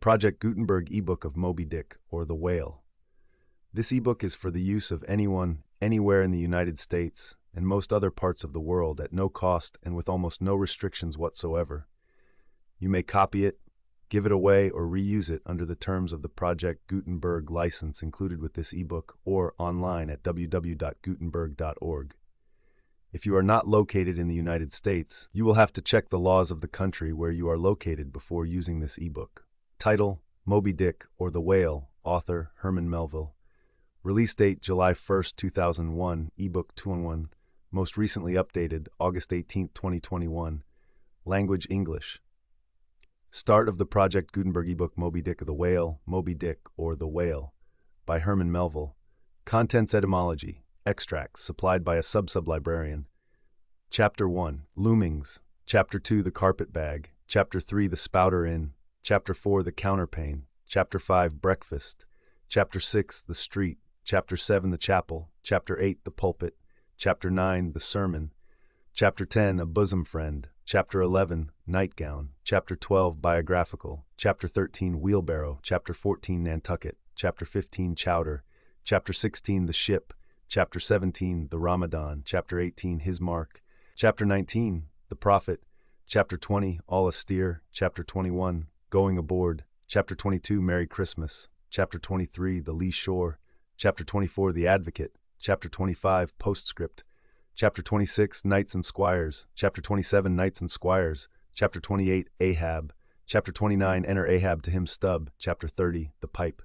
Project Gutenberg ebook of Moby-Dick or The Whale. This ebook is for the use of anyone, anywhere in the United States and most other parts of the world at no cost and with almost no restrictions whatsoever. You may copy it, give it away, or reuse it under the terms of the Project Gutenberg license included with this ebook or online at www.gutenberg.org. If you are not located in the United States, you will have to check the laws of the country where you are located before using this ebook. Title: Moby-Dick or The Whale. Author: Herman Melville. Release date: July 1st, 2001. Ebook 2-in-1. Most recently updated August 18, 2021. Language: English. Start of the Project Gutenberg ebook Moby-Dick or The Whale. Moby-Dick or The Whale by Herman Melville. Contents: etymology. Extracts supplied by a sub-librarian. Chapter 1: Loomings. Chapter 2: The Carpet Bag. Chapter 3: The Spouter Inn. Chapter 4: The Counterpane. Chapter 5: Breakfast. Chapter 6: The Street. Chapter 7: The Chapel. Chapter 8: The Pulpit. Chapter 9: The Sermon. Chapter 10: A Bosom Friend. Chapter 11: Nightgown. Chapter 12: Biographical. Chapter 13: Wheelbarrow. Chapter 14: Nantucket. Chapter 15: Chowder. Chapter 16: The Ship. Chapter 17: The Ramadan. Chapter 18: His Mark. Chapter 19: The Prophet. Chapter 20: All Austere. Chapter 21: Going Aboard. Chapter 22: Merry Christmas. Chapter 23: The Lee Shore. Chapter 24: The Advocate. Chapter 25: Postscript. Chapter 26: Knights and Squires. Chapter 27: Knights and Squires. Chapter 28: Ahab. Chapter 29: Enter Ahab to him Stub. Chapter 30: The Pipe.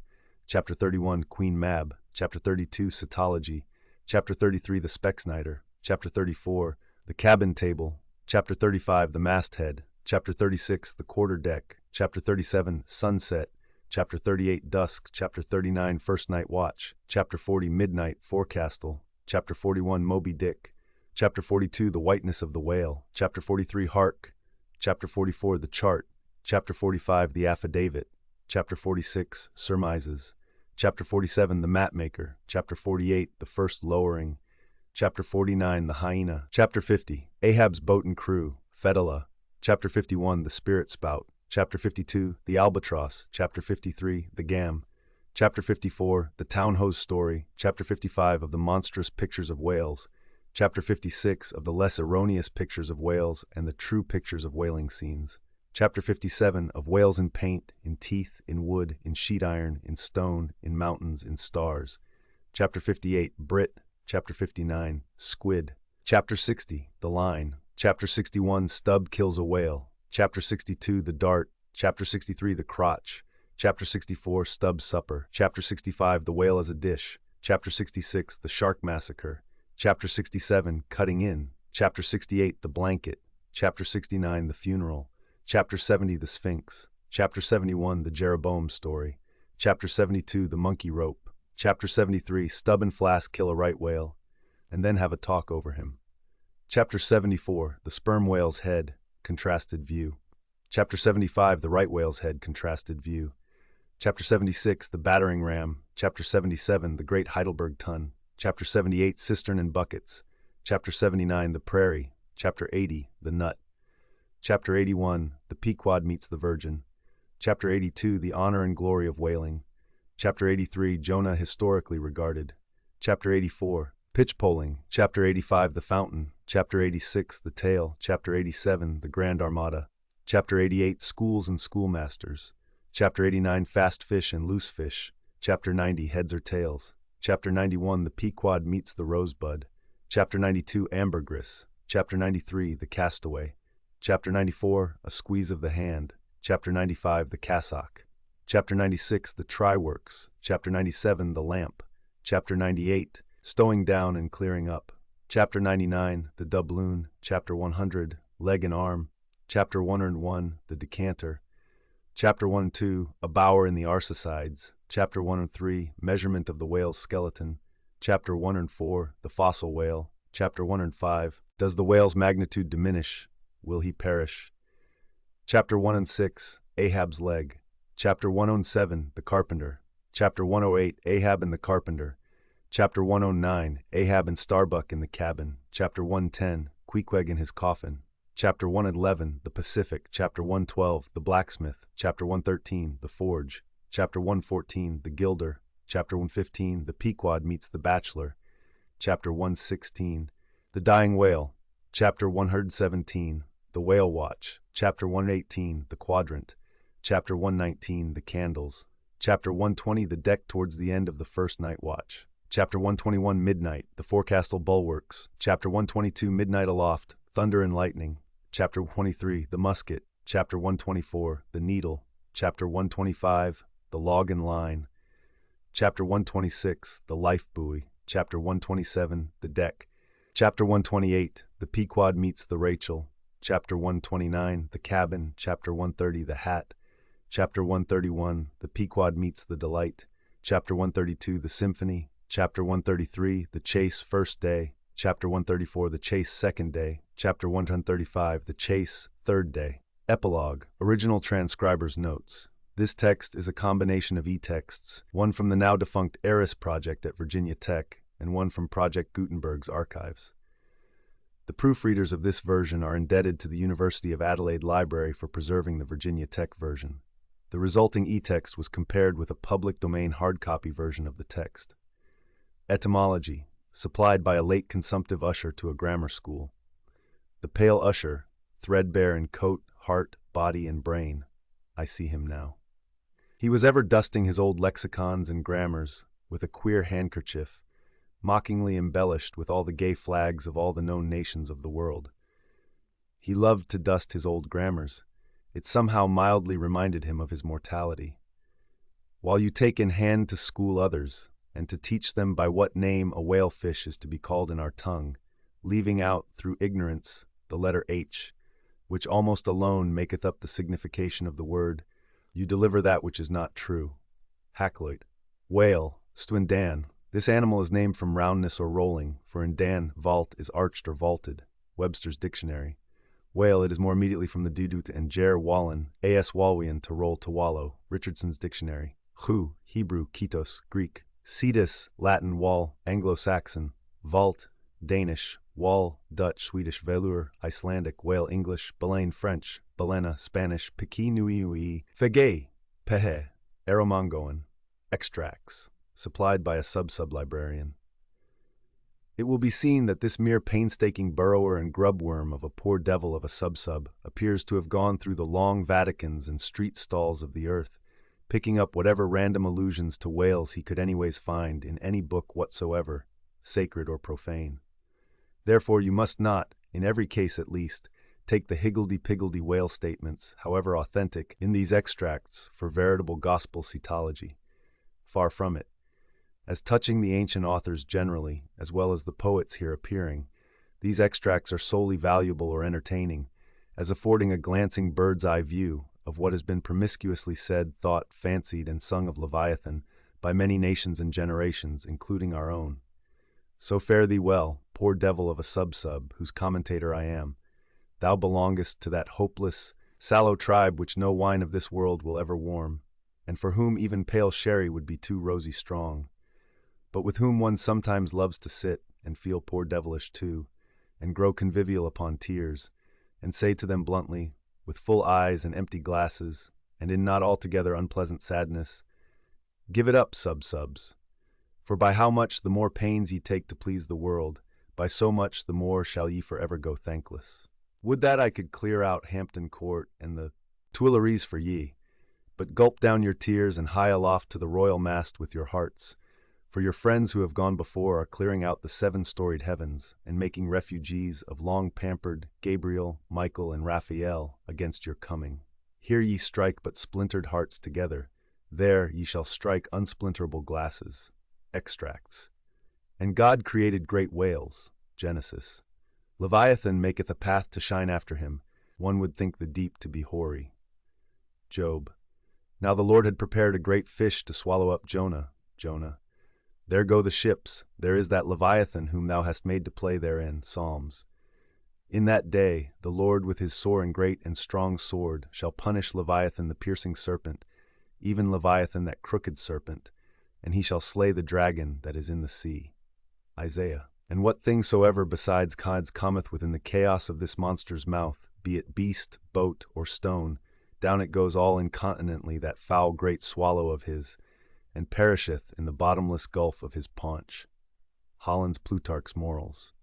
Chapter 31: Queen Mab. Chapter 32: Cetology. Chapter 33: The Specksnider. Chapter 34: The Cabin Table. Chapter 35: The Masthead. Chapter 36: The Quarter Deck. Chapter 37: Sunset. Chapter 38: Dusk. Chapter 39: First Night Watch. Chapter 40: Midnight Forecastle. Chapter 41: Moby-Dick. Chapter 42: The Whiteness of the Whale. Chapter 43: Hark. Chapter 44: The Chart. Chapter 45: The Affidavit. Chapter 46: Surmises. Chapter 47: The Mapmaker. Chapter 48: The First Lowering. Chapter 49: The Hyena. Chapter 50: Ahab's Boat and Crew. Fedallah. Chapter 51: The Spirit Spout. Chapter 52: The Albatross. Chapter 53: The Gam. Chapter 54: The Town Hose Story. Chapter 55: Of the Monstrous Pictures of Whales. Chapter 56: Of the Less Erroneous Pictures of Whales and the True Pictures of Whaling Scenes. Chapter 57: Of Whales in Paint, in Teeth, in Wood, in Sheet Iron, in Stone, in Mountains, in Stars. Chapter 58: Brit. Chapter 59: Squid. Chapter 60: The Line. Chapter 61: Stub Kills a Whale. Chapter 62: The Dart. Chapter 63: The Crotch. Chapter 64: Stubb's Supper. Chapter 65: The Whale as a Dish. Chapter 66: The Shark Massacre. Chapter 67: Cutting In. Chapter 68: The Blanket. Chapter 69: The Funeral. Chapter 70: The Sphinx. Chapter 71: The Jeroboam Story. Chapter 72: The Monkey Rope. Chapter 73: Stub and Flask Kill a Right Whale, and then have a talk over him. Chapter 74: The Sperm Whale's Head, Contrasted View. Chapter 75: The Right Whale's Head, Contrasted View. Chapter 76: The Battering Ram. Chapter 77: The Great Heidelberg Tun. Chapter 78: Cistern and Buckets. Chapter 79: The Prairie. Chapter 80: The Nut. Chapter 81: The Pequod Meets the Virgin. Chapter 82: The Honor and Glory of Whaling. Chapter 83: Jonah Historically Regarded. Chapter 84: Pitch Poling. Chapter 85: The Fountain. Chapter 86: The Tale. Chapter 87: The Grand Armada. Chapter 88: Schools and Schoolmasters. Chapter 89: Fast Fish and Loose Fish. Chapter 90: Heads or Tails. Chapter 91: The Pequod Meets the Rosebud. Chapter 92: Ambergris. Chapter 93: The Castaway. Chapter 94: A Squeeze of the Hand. Chapter 95: The Cassock. Chapter 96: The Try-Works. Chapter 97: The Lamp. Chapter 98: Stowing Down and Clearing Up. Chapter 99: The Doubloon. Chapter 100: Leg and Arm. Chapter 101: The Decanter. Chapter 102: A Bower in the Arsacides. Chapter 103: Measurement of the Whale's Skeleton. Chapter 104: The Fossil Whale. Chapter 105: Does the whale's magnitude diminish? Will he perish? Chapter 106: Ahab's Leg. Chapter 107: The Carpenter. Chapter 108: Ahab and the Carpenter. Chapter 109: Ahab and Starbuck in the Cabin. Chapter 110: Queequeg in his Coffin. Chapter 111, the Pacific. Chapter 112, the blacksmith. Chapter 113, the forge. Chapter 114, the gilder. Chapter 115, the Pequod meets the bachelor. Chapter 116, the dying whale. Chapter 117, the whale watch. Chapter 118, the quadrant. Chapter 119, the candles. Chapter 120, the deck towards the end of the first night watch. Chapter 121, midnight, the forecastle bulwarks. Chapter 122, midnight aloft, thunder and lightning. Chapter 123, the musket. Chapter 124, the needle. Chapter 125, the log and line. Chapter 126, the life buoy. Chapter 127, the deck. Chapter 128, the Pequod meets the Rachel. Chapter 129, the cabin. Chapter 130, the hat. Chapter 131, the Pequod meets the delight. Chapter 132, the symphony. Chapter 133, the chase first day. Chapter 134, the chase second day. Chapter 135, the chase third day. Epilogue. Original transcriber's notes. This text is a combination of e-texts, one from the now-defunct ERIS project at Virginia Tech, and one from Project Gutenberg's archives. The proofreaders of this version are indebted to the University of Adelaide Library for preserving the Virginia Tech version. The resulting e-text was compared with a public domain hardcopy version of the text. Etymology. Supplied by a late consumptive usher to a grammar school. The pale usher, threadbare in coat, heart, body, and brain. I see him now. He was ever dusting his old lexicons and grammars with a queer handkerchief, mockingly embellished with all the gay flags of all the known nations of the world. He loved to dust his old grammars. It somehow mildly reminded him of his mortality. While you take in hand to school others, and to teach them by what name a whalefish is to be called in our tongue, leaving out, through ignorance, the letter H, which almost alone maketh up the signification of the word, you deliver that which is not true. Hakluyt. Whale, Stwindan. This animal is named from roundness or rolling, for in Dan, vault is arched or vaulted. Webster's Dictionary. Whale, it is more immediately from the dudut and jer wallen, as walwian, to roll, to wallow. Richardson's Dictionary. Hu, Hebrew, kitos, Greek. Cetus, Latin, wall, Anglo-Saxon. Vault, Danish. Wall, Dutch, Swedish. Velour, Icelandic. Whale, English. Baleine, French. Balena, Spanish. Pequi nui, Fege, Pehe, Aromongoan. Extracts. Supplied by a sub-librarian. It will be seen that this mere painstaking burrower and grubworm of a poor devil of a sub appears to have gone through the long Vaticans and street stalls of the earth, picking up whatever random allusions to whales he could anyways find in any book whatsoever, sacred or profane. Therefore you must not, in every case at least, take the higgledy-piggledy whale statements, however authentic, in these extracts for veritable gospel cetology. Far from it. As touching the ancient authors generally, as well as the poets here appearing, these extracts are solely valuable or entertaining, as affording a glancing bird's-eye view of what has been promiscuously said, thought, fancied, and sung of Leviathan by many nations and generations, including our own. So fare thee well, poor devil of a sub, whose commentator I am. Thou belongest to that hopeless, sallow tribe which no wine of this world will ever warm, and for whom even pale sherry would be too rosy strong, but with whom one sometimes loves to sit and feel poor devilish too, and grow convivial upon tears, and say to them bluntly, with full eyes and empty glasses, and in not altogether unpleasant sadness, give it up, subs, for by how much the more pains ye take to please the world, by so much the more shall ye forever go thankless. Would that I could clear out Hampton Court and the Tuileries for ye, but gulp down your tears and hie aloft to the royal mast with your hearts, for your friends who have gone before are clearing out the 7-storied heavens and making refugees of long-pampered Gabriel, Michael, and Raphael against your coming. Here ye strike but splintered hearts together. There ye shall strike unsplinterable glasses. Extracts. And God created great whales. Genesis. Leviathan maketh a path to shine after him. One would think the deep to be hoary. Job. Now the Lord had prepared a great fish to swallow up Jonah. Jonah. There go the ships, there is that Leviathan whom thou hast made to play therein. Psalms. In that day the Lord with his sore and great and strong sword shall punish Leviathan the piercing serpent, even Leviathan that crooked serpent, and he shall slay the dragon that is in the sea. Isaiah. And what thing soever besides gods cometh within the chaos of this monster's mouth, be it beast, boat, or stone, down it goes all incontinently, that foul great swallow of his, and perisheth in the bottomless gulf of his paunch. Holland's Plutarch's Morals.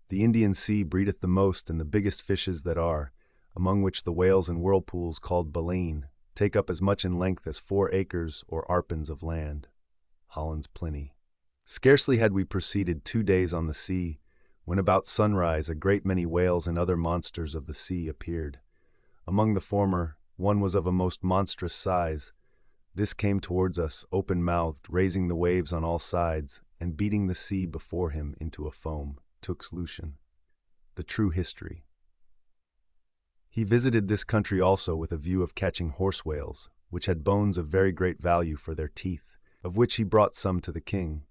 The Indian Sea breedeth the most and the biggest fishes that are, among which the whales and whirlpools called baleen take up as much in length as 4 acres or arpens of land. Holland's Pliny. Scarcely had we proceeded 2 days on the sea, when about sunrise a great many whales and other monsters of the sea appeared. Among the former, one was of a most monstrous size. This came towards us, open-mouthed, raising the waves on all sides, and beating the sea before him into a foam. Tux Lucian. The True History. He visited this country also with a view of catching horse whales, which had bones of very great value for their teeth, of which he brought some to the king.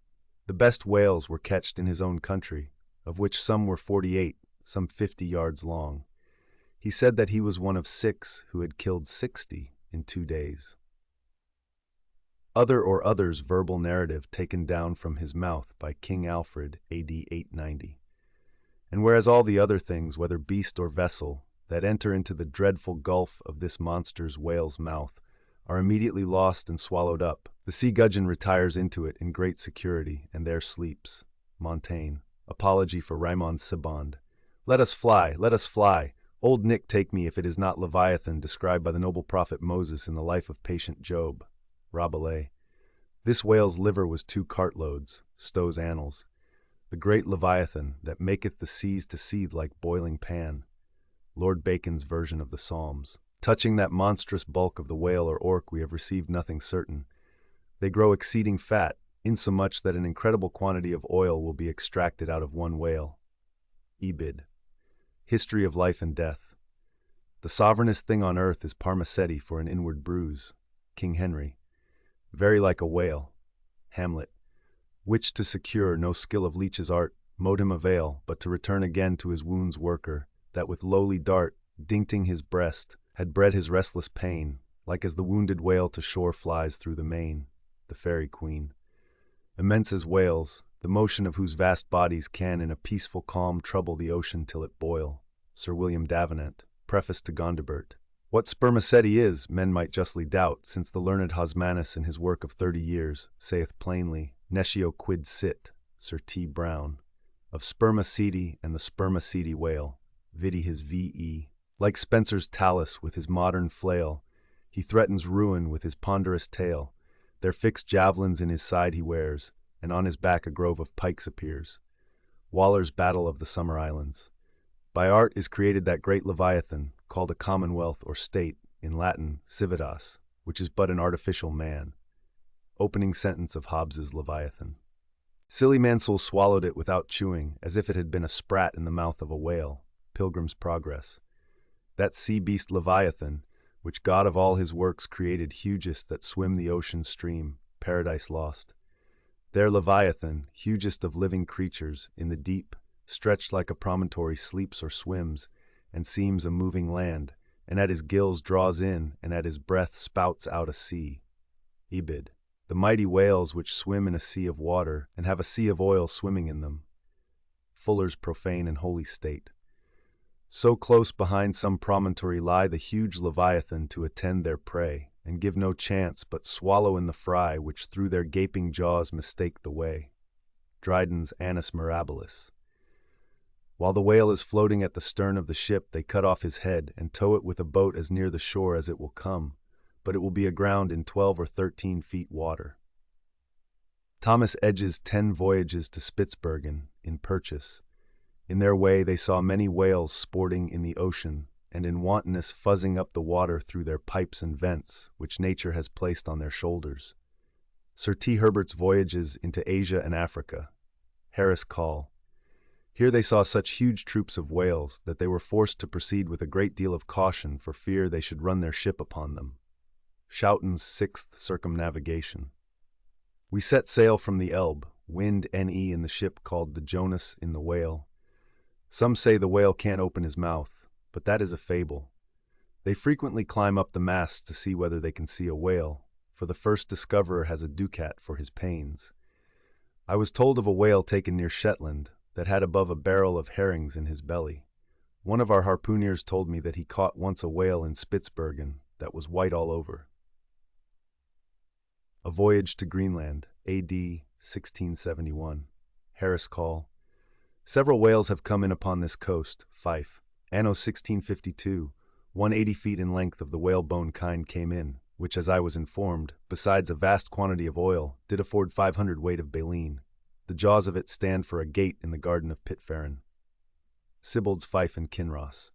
The best whales were catched in his own country, of which some were 48, some 50 yards long. He said that he was one of 6 who had killed 60 in 2 days. Other or others verbal narrative taken down from his mouth by King Alfred, A.D. 890. And whereas all the other things, whether beast or vessel, that enter into the dreadful gulf of this monster's whale's mouth, are immediately lost and swallowed up, the sea gudgeon retires into it in great security, and there sleeps. Montaigne. Apology for Raymond Sebond. Let us fly, let us fly. Old Nick take me if it is not Leviathan described by the noble prophet Moses in the life of patient Job. Rabelais. This whale's liver was 2 cartloads. Stow's Annals. The great Leviathan, that maketh the seas to seethe like boiling pan. Lord Bacon's version of the Psalms. Touching that monstrous bulk of the whale or orc we have received nothing certain. They grow exceeding fat, insomuch that an incredible quantity of oil will be extracted out of one whale. Ebid. History of Life and Death. The sovereignest thing on earth is Parmacetti for an inward bruise. King Henry. Very like a whale. Hamlet. Which to secure no skill of leech's art mote him avail, but to return again to his wound's worker, that with lowly dart, dincting his breast, had bred his restless pain, like as the wounded whale to shore flies through the main. The Fairy Queen. Immense as whales, the motion of whose vast bodies can in a peaceful calm trouble the ocean till it boil. Sir William Davenant. Preface to Gondibert. What spermaceti is, men might justly doubt, since the learned Hosmanus in his work of 30 years saith plainly, Nescio quid sit, Sir T. Brown, of spermaceti and the spermaceti whale, vidi his V.E. Like Spencer's Talus with his modern flail, he threatens ruin with his ponderous tail. Their fixed javelins in his side he wears, and on his back a grove of pikes appears. Waller's Battle of the Summer Islands. By art is created that great Leviathan, called a commonwealth or state, in Latin, civitas, which is but an artificial man. Opening sentence of Hobbes's Leviathan. Silly Mansell swallowed it without chewing, as if it had been a sprat in the mouth of a whale. Pilgrim's Progress. That sea beast Leviathan, which God of all his works created hugest that swim the ocean stream, Paradise Lost. There Leviathan, hugest of living creatures, in the deep, stretched like a promontory sleeps or swims, and seems a moving land, and at his gills draws in, and at his breath spouts out a sea. Ebid. The mighty whales which swim in a sea of water, and have a sea of oil swimming in them. Fuller's Profane and Holy State. So close behind some promontory lie the huge Leviathan to attend their prey, and give no chance but swallow in the fry which through their gaping jaws mistake the way. Dryden's Annus Mirabilis. While the whale is floating at the stern of the ship, they cut off his head and tow it with a boat as near the shore as it will come, but it will be aground in 12 or 13 feet water. Thomas Edge's 10 Voyages to Spitzbergen, in Purchas. In their way they saw many whales sporting in the ocean, and in wantonness fuzzing up the water through their pipes and vents, which nature has placed on their shoulders. Sir T. Herbert's Voyages into Asia and Africa. Harris Call. Here they saw such huge troops of whales that they were forced to proceed with a great deal of caution for fear they should run their ship upon them. Schouten's 6th Circumnavigation. We set sail from the Elbe, wind NE in the ship called the Jonas in the Whale. Some say the whale can't open his mouth, but that is a fable. They frequently climb up the masts to see whether they can see a whale, for the first discoverer has a ducat for his pains. I was told of a whale taken near Shetland, that had above a barrel of herrings in his belly. One of our harpooneers told me that he caught once a whale in Spitzbergen that was white all over. A Voyage to Greenland, A.D. 1671. Harris Call. Several whales have come in upon this coast, Fife. Anno 1652, 180 feet in length of the whalebone kind came in, which, as I was informed, besides a vast quantity of oil, did afford 500 weight of baleen. The jaws of it stand for a gate in the garden of Pitferren. Sibbald's Fife and Kinross.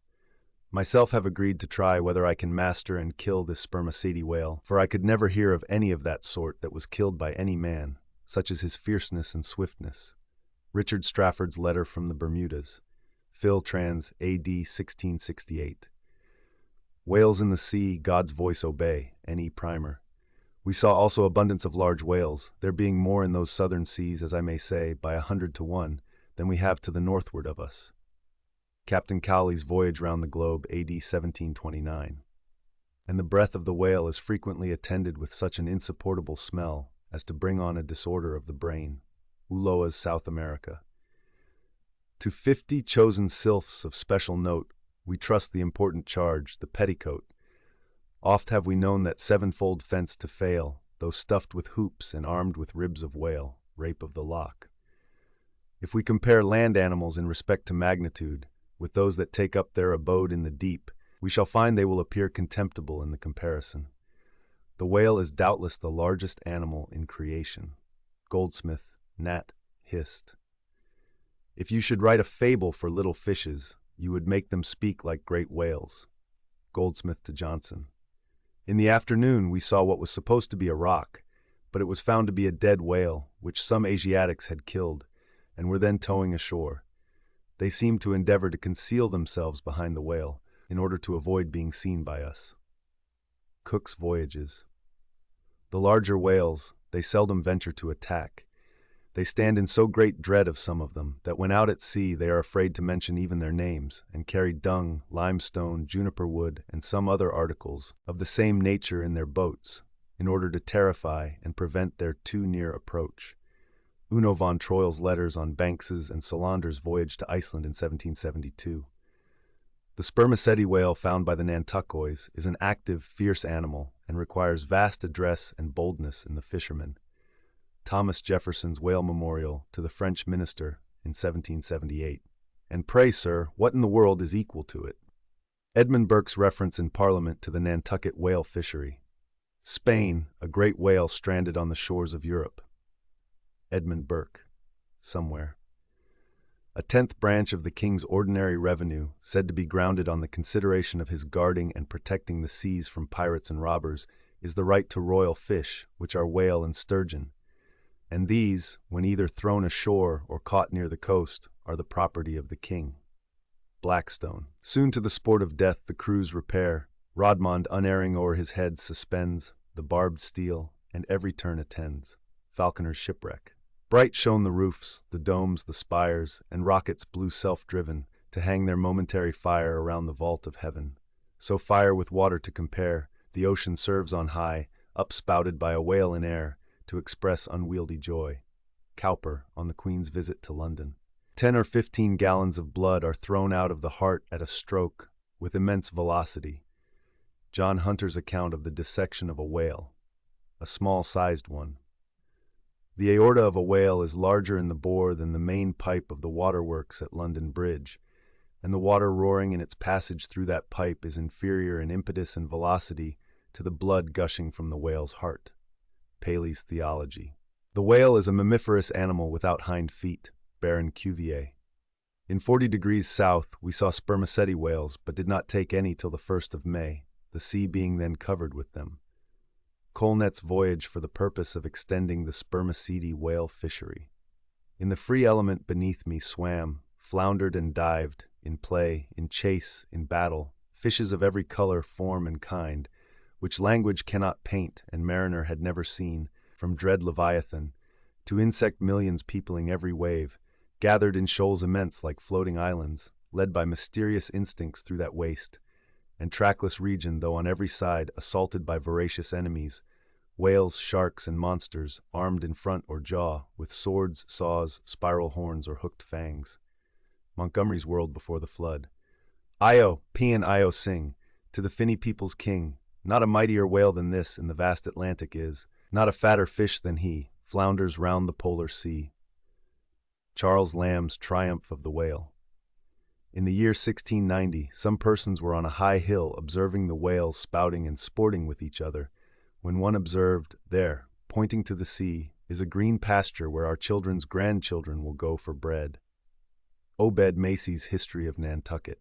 Myself have agreed to try whether I can master and kill this spermaceti whale, for I could never hear of any of that sort that was killed by any man, such as his fierceness and swiftness. Richard Strafford's Letter from the Bermudas. Phil Trans, A.D. 1668. Whales in the sea, God's voice obey, N.E. Primer. We saw also abundance of large whales, there being more in those southern seas, as I may say, by 100 to 1, than we have to the northward of us. Captain Cowley's Voyage round the Globe, A.D. 1729. And the breath of the whale is frequently attended with such an insupportable smell as to bring on a disorder of the brain. Ulloa's South America. To 50 chosen sylphs of special note, we trust the important charge, the petticoat. Oft have we known that sevenfold fence to fail, though stuffed with hoops and armed with ribs of whale, rape of the lock. If we compare land animals in respect to magnitude, with those that take up their abode in the deep, we shall find they will appear contemptible in the comparison. The whale is doubtless the largest animal in creation. Goldsmith, Nat. Hist. If you should write a fable for little fishes, you would make them speak like great whales. Goldsmith to Johnson. In the afternoon we saw what was supposed to be a rock, but it was found to be a dead whale, which some Asiatics had killed, and were then towing ashore. They seemed to endeavor to conceal themselves behind the whale, in order to avoid being seen by us. Cook's Voyages. The larger whales, they seldom venture to attack. They stand in so great dread of some of them, that when out at sea they are afraid to mention even their names, and carry dung, limestone, juniper wood, and some other articles of the same nature in their boats, in order to terrify and prevent their too near approach. Uno von Troil's letters on Banks's and Solander's voyage to Iceland in 1772. The spermaceti whale found by the Nantuckois is an active, fierce animal, and requires vast address and boldness in the fishermen. Thomas Jefferson's Whale Memorial to the French Minister in 1778. And pray, sir, what in the world is equal to it? Edmund Burke's reference in Parliament to the Nantucket whale fishery. Spain, a great whale stranded on the shores of Europe. Edmund Burke. Somewhere. A 10th branch of the King's ordinary revenue, said to be grounded on the consideration of his guarding and protecting the seas from pirates and robbers, is the right to royal fish, which are whale and sturgeon. And these, when either thrown ashore or caught near the coast, are the property of the king. Blackstone. Soon to the sport of death the crews repair. Rodmond unerring o'er his head suspends the barbed steel, and every turn attends. Falconer's Shipwreck. Bright shone the roofs, the domes, the spires, and rockets blew self-driven, to hang their momentary fire around the vault of heaven. So fire with water to compare, the ocean serves on high, upspouted by a whale in air, to express unwieldy joy. Cowper on the Queen's visit to London. 10 or 15 gallons of blood are thrown out of the heart at a stroke, with immense velocity. John Hunter's account of the dissection of a whale, a small-sized one. The aorta of a whale is larger in the bore than the main pipe of the waterworks at London Bridge, and the water roaring in its passage through that pipe is inferior in impetus and velocity to the blood gushing from the whale's heart. Paley's Theology. The whale is a mammiferous animal without hind feet. Baron Cuvier. In 40 degrees south, we saw spermaceti whales, but did not take any till the 1st of May, the sea being then covered with them. Colnett's voyage for the purpose of extending the spermaceti whale fishery. In the free element beneath me swam, floundered and dived, in play, in chase, in battle, fishes of every color, form, and kind, which language cannot paint and mariner had never seen, from dread Leviathan, to insect millions peopling every wave, gathered in shoals immense like floating islands, led by mysterious instincts through that waste and trackless region, though on every side assaulted by voracious enemies, Whales, sharks, and monsters, armed in front or jaw, with swords, saws, spiral horns, or hooked fangs. Montgomery's World Before the Flood. Io, Peon Io sing, to the finny people's king, not a mightier whale than this in the vast Atlantic is, not a fatter fish than he, flounders round the polar sea. Charles Lamb's Triumph of the Whale. In the year 1690, some persons were on a high hill observing the whales spouting and sporting with each other, when one observed, there, pointing to the sea, is a green pasture where our children's grandchildren will go for bread. Obed Macy's History of Nantucket.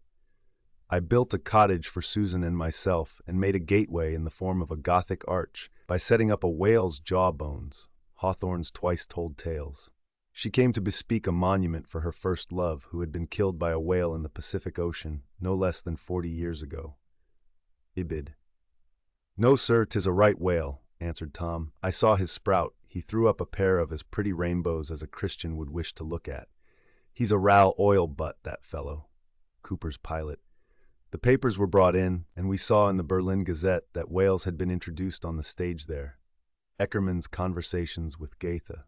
I built a cottage for Susan and myself and made a gateway in the form of a Gothic arch by setting up a whale's jawbones, Hawthorne's Twice Told Tales. She came to bespeak a monument for her first love, who had been killed by a whale in the Pacific Ocean no less than 40 years ago. Ibid. No, sir, 'tis a right whale, answered Tom. I saw his sprout. He threw up a pair of as pretty rainbows as a Christian would wish to look at. He's a ral oil butt, that fellow. Cooper's Pilot. The papers were brought in, and we saw in the Berlin Gazette that whales had been introduced on the stage there. Eckermann's Conversations with Goethe.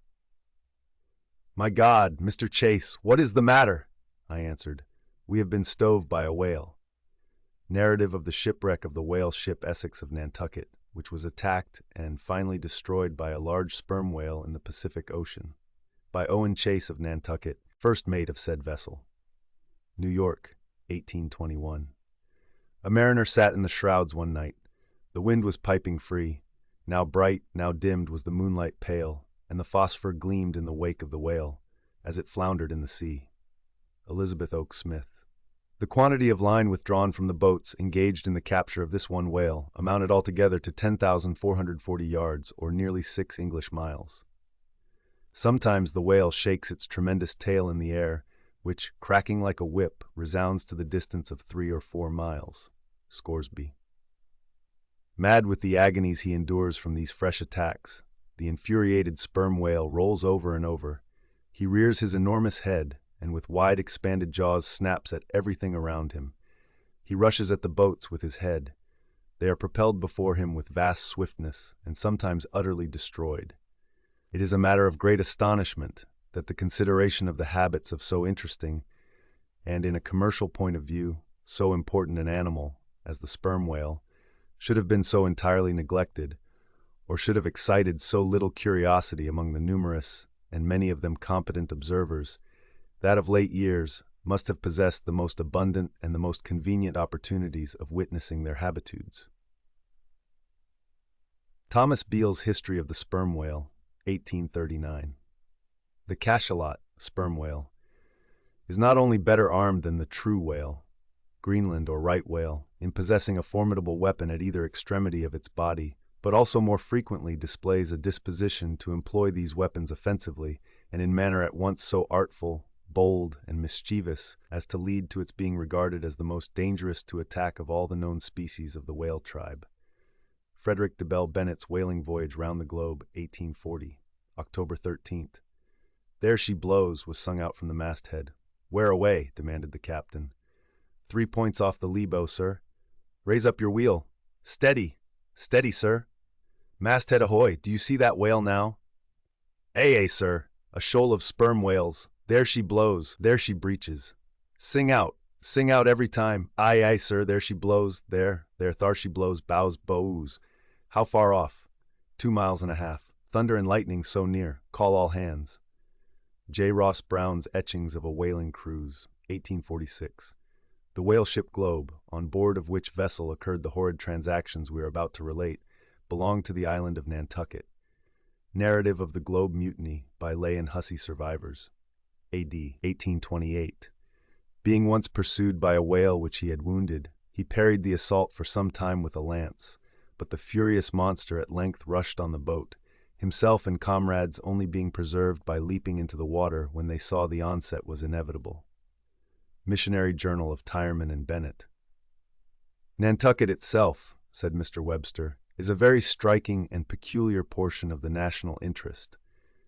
My God, Mr. Chase, what is the matter? I answered. We have been stove by a whale. Narrative of the shipwreck of the whale ship Essex of Nantucket, which was attacked and finally destroyed by a large sperm whale in the Pacific Ocean. By Owen Chase of Nantucket, first mate of said vessel. New York, 1821. A mariner sat in the shrouds one night. The wind was piping free. Now bright, now dimmed was the moonlight pale, and the phosphor gleamed in the wake of the whale, as it floundered in the sea. Elizabeth Oakes Smith. The quantity of line withdrawn from the boats engaged in the capture of this one whale amounted altogether to 10,440 yards, or nearly 6 English miles. Sometimes the whale shakes its tremendous tail in the air, which, cracking like a whip, resounds to the distance of 3 or 4 miles. Scoresby. Mad with the agonies he endures from these fresh attacks, the infuriated sperm whale rolls over and over. He rears his enormous head, and with wide expanded jaws snaps at everything around him. He rushes at the boats with his head. They are propelled before him with vast swiftness, and sometimes utterly destroyed. It is a matter of great astonishment that the consideration of the habits of so interesting, and in a commercial point of view, so important an animal as the sperm whale, should have been so entirely neglected, or should have excited so little curiosity among the numerous, and many of them competent observers, that of late years must have possessed the most abundant and the most convenient opportunities of witnessing their habitudes. Thomas Beale's History of the Sperm Whale, 1839. The cachalot, sperm whale, is not only better armed than the true whale, Greenland or right whale, in possessing a formidable weapon at either extremity of its body, but also more frequently displays a disposition to employ these weapons offensively, and in manner at once so artful, bold, and mischievous as to lead to its being regarded as the most dangerous to attack of all the known species of the whale tribe. Frederick de Bell Bennett's Whaling Voyage Round the Globe, 1840, October 13th. There she blows, was sung out from the masthead. Where away? Demanded the captain. 3 points off the lee bow, sir. Raise up your wheel. Steady. Steady, sir. Masthead ahoy, do you see that whale now? Ay, sir. A shoal of sperm whales. There she blows, there she breaches. Sing out every time. Aye, sir, there she blows, there, thar she blows, bows, bows. How far off? 2 miles and a half. Thunder and lightning so near. Call all hands. J. Ross Brown's Etchings of a Whaling Cruise, 1846. The whale ship Globe, on board of which vessel occurred the horrid transactions we are about to relate, belonged to the island of Nantucket. Narrative of the Globe Mutiny by Lay and Hussey survivors. A.D. 1828. Being once pursued by a whale which he had wounded, he parried the assault for some time with a lance, but the furious monster at length rushed on the boat, himself and comrades only being preserved by leaping into the water when they saw the onset was inevitable. Missionary Journal of Tyerman and Bennett. Nantucket itself, said Mr. Webster, is a very striking and peculiar portion of the national interest.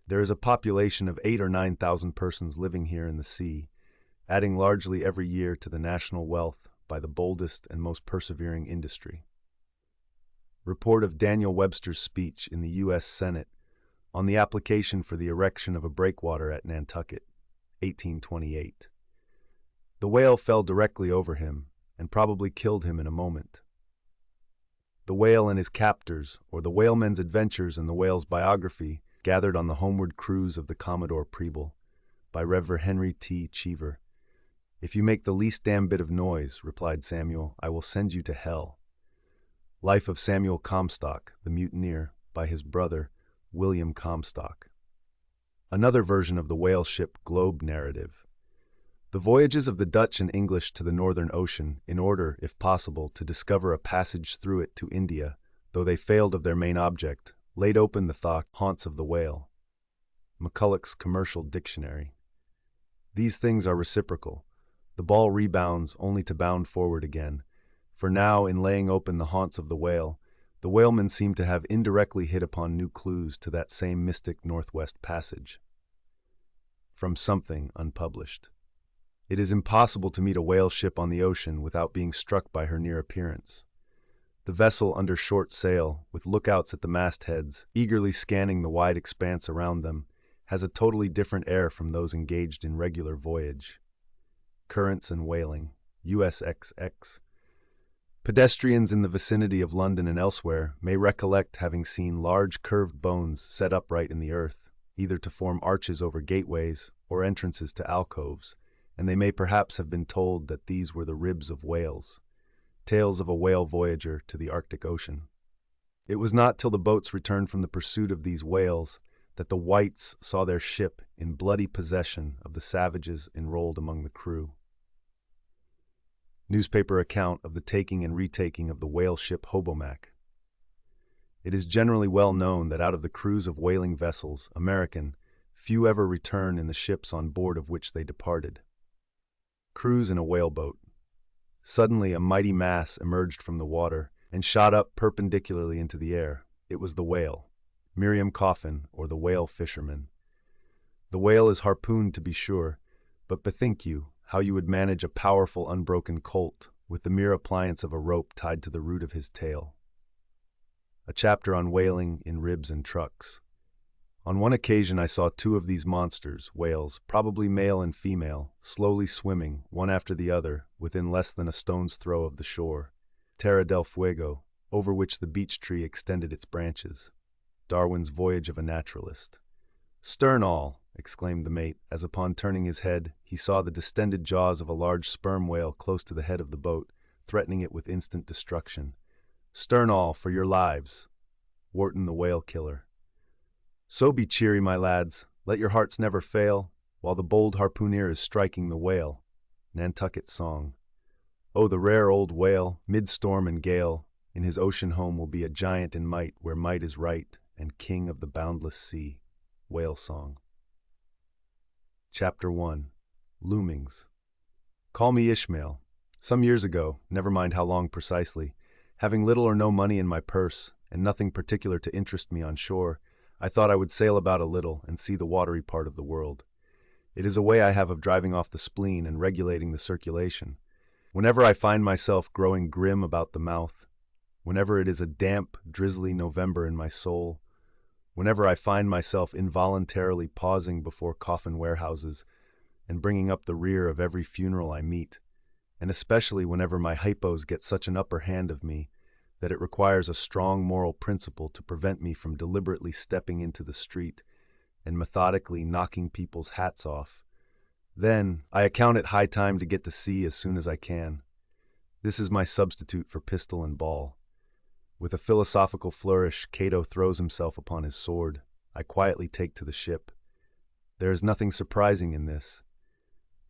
There is a population of 8,000 or 9,000 persons living here in the sea, adding largely every year to the national wealth by the boldest and most persevering industry. Report of Daniel Webster's speech in the U.S. Senate on the application for the erection of a breakwater at Nantucket, 1828. The whale fell directly over him and probably killed him in a moment. The Whale and His Captors, or The Whaleman's Adventures in the Whale's Biography, gathered on the homeward cruise of the Commodore Preble, by Rev. Henry T. Cheever. If you make the least damn bit of noise, replied Samuel, I will send you to hell. Life of Samuel Comstock, the Mutineer, by his brother, William Comstock. Another version of the whale ship Globe narrative. The voyages of the Dutch and English to the Northern Ocean, in order, if possible, to discover a passage through it to India, though they failed of their main object, laid open the haunts of the whale. McCulloch's Commercial Dictionary. These things are reciprocal. The ball rebounds only to bound forward again, for now, in laying open the haunts of the whalemen seem to have indirectly hit upon new clues to that same mystic Northwest Passage. From something unpublished. It is impossible to meet a whale ship on the ocean without being struck by her near appearance. The vessel under short sail, with lookouts at the mastheads, eagerly scanning the wide expanse around them, has a totally different air from those engaged in regular voyage. Currents and Whaling, USXX. Pedestrians in the vicinity of London and elsewhere may recollect having seen large curved bones set upright in the earth, either to form arches over gateways or entrances to alcoves, and they may perhaps have been told that these were the ribs of whales. Tales of a whale voyager to the Arctic Ocean. It was not till the boats returned from the pursuit of these whales that the whites saw their ship in bloody possession of the savages enrolled among the crew. Newspaper account of the taking and retaking of the whale ship Hobomack. It is generally well known that out of the crews of whaling vessels, American, few ever return in the ships on board of which they departed. Cruise in a whaleboat. Suddenly a mighty mass emerged from the water and shot up perpendicularly into the air. It was the whale. Miriam Coffin, or the Whale Fisherman. The whale is harpooned, to be sure, but bethink you how you would manage a powerful unbroken colt with the mere appliance of a rope tied to the root of his tail. A chapter on whaling in ribs and trucks. On one occasion I saw two of these monsters, whales, probably male and female, slowly swimming, one after the other, within less than a stone's throw of the shore, Terra del Fuego, over which the beech tree extended its branches. Darwin's Voyage of a Naturalist. Stern all, exclaimed the mate, as upon turning his head, he saw the distended jaws of a large sperm whale close to the head of the boat, threatening it with instant destruction. Stern all, for your lives. Wharton the Whale Killer. So be cheery, my lads, let your hearts never fail, while the bold harpooner is striking the whale. Nantucket Song. Oh, the rare old whale, mid storm and gale, in his ocean home will be a giant in might where might is right, and king of the boundless sea. Whale Song. Chapter 1. Loomings. Call me Ishmael. Some years ago, never mind how long precisely, having little or no money in my purse, and nothing particular to interest me on shore, I thought I would sail about a little and see the watery part of the world. It is a way I have of driving off the spleen and regulating the circulation. Whenever I find myself growing grim about the mouth, whenever it is a damp, drizzly November in my soul, whenever I find myself involuntarily pausing before coffin warehouses and bringing up the rear of every funeral I meet, and especially whenever my hypos get such an upper hand of me that it requires a strong moral principle to prevent me from deliberately stepping into the street and methodically knocking people's hats off, then I account it high time to get to sea as soon as I can. This is my substitute for pistol and ball. With a philosophical flourish, Cato throws himself upon his sword. I quietly take to the ship. There is nothing surprising in this.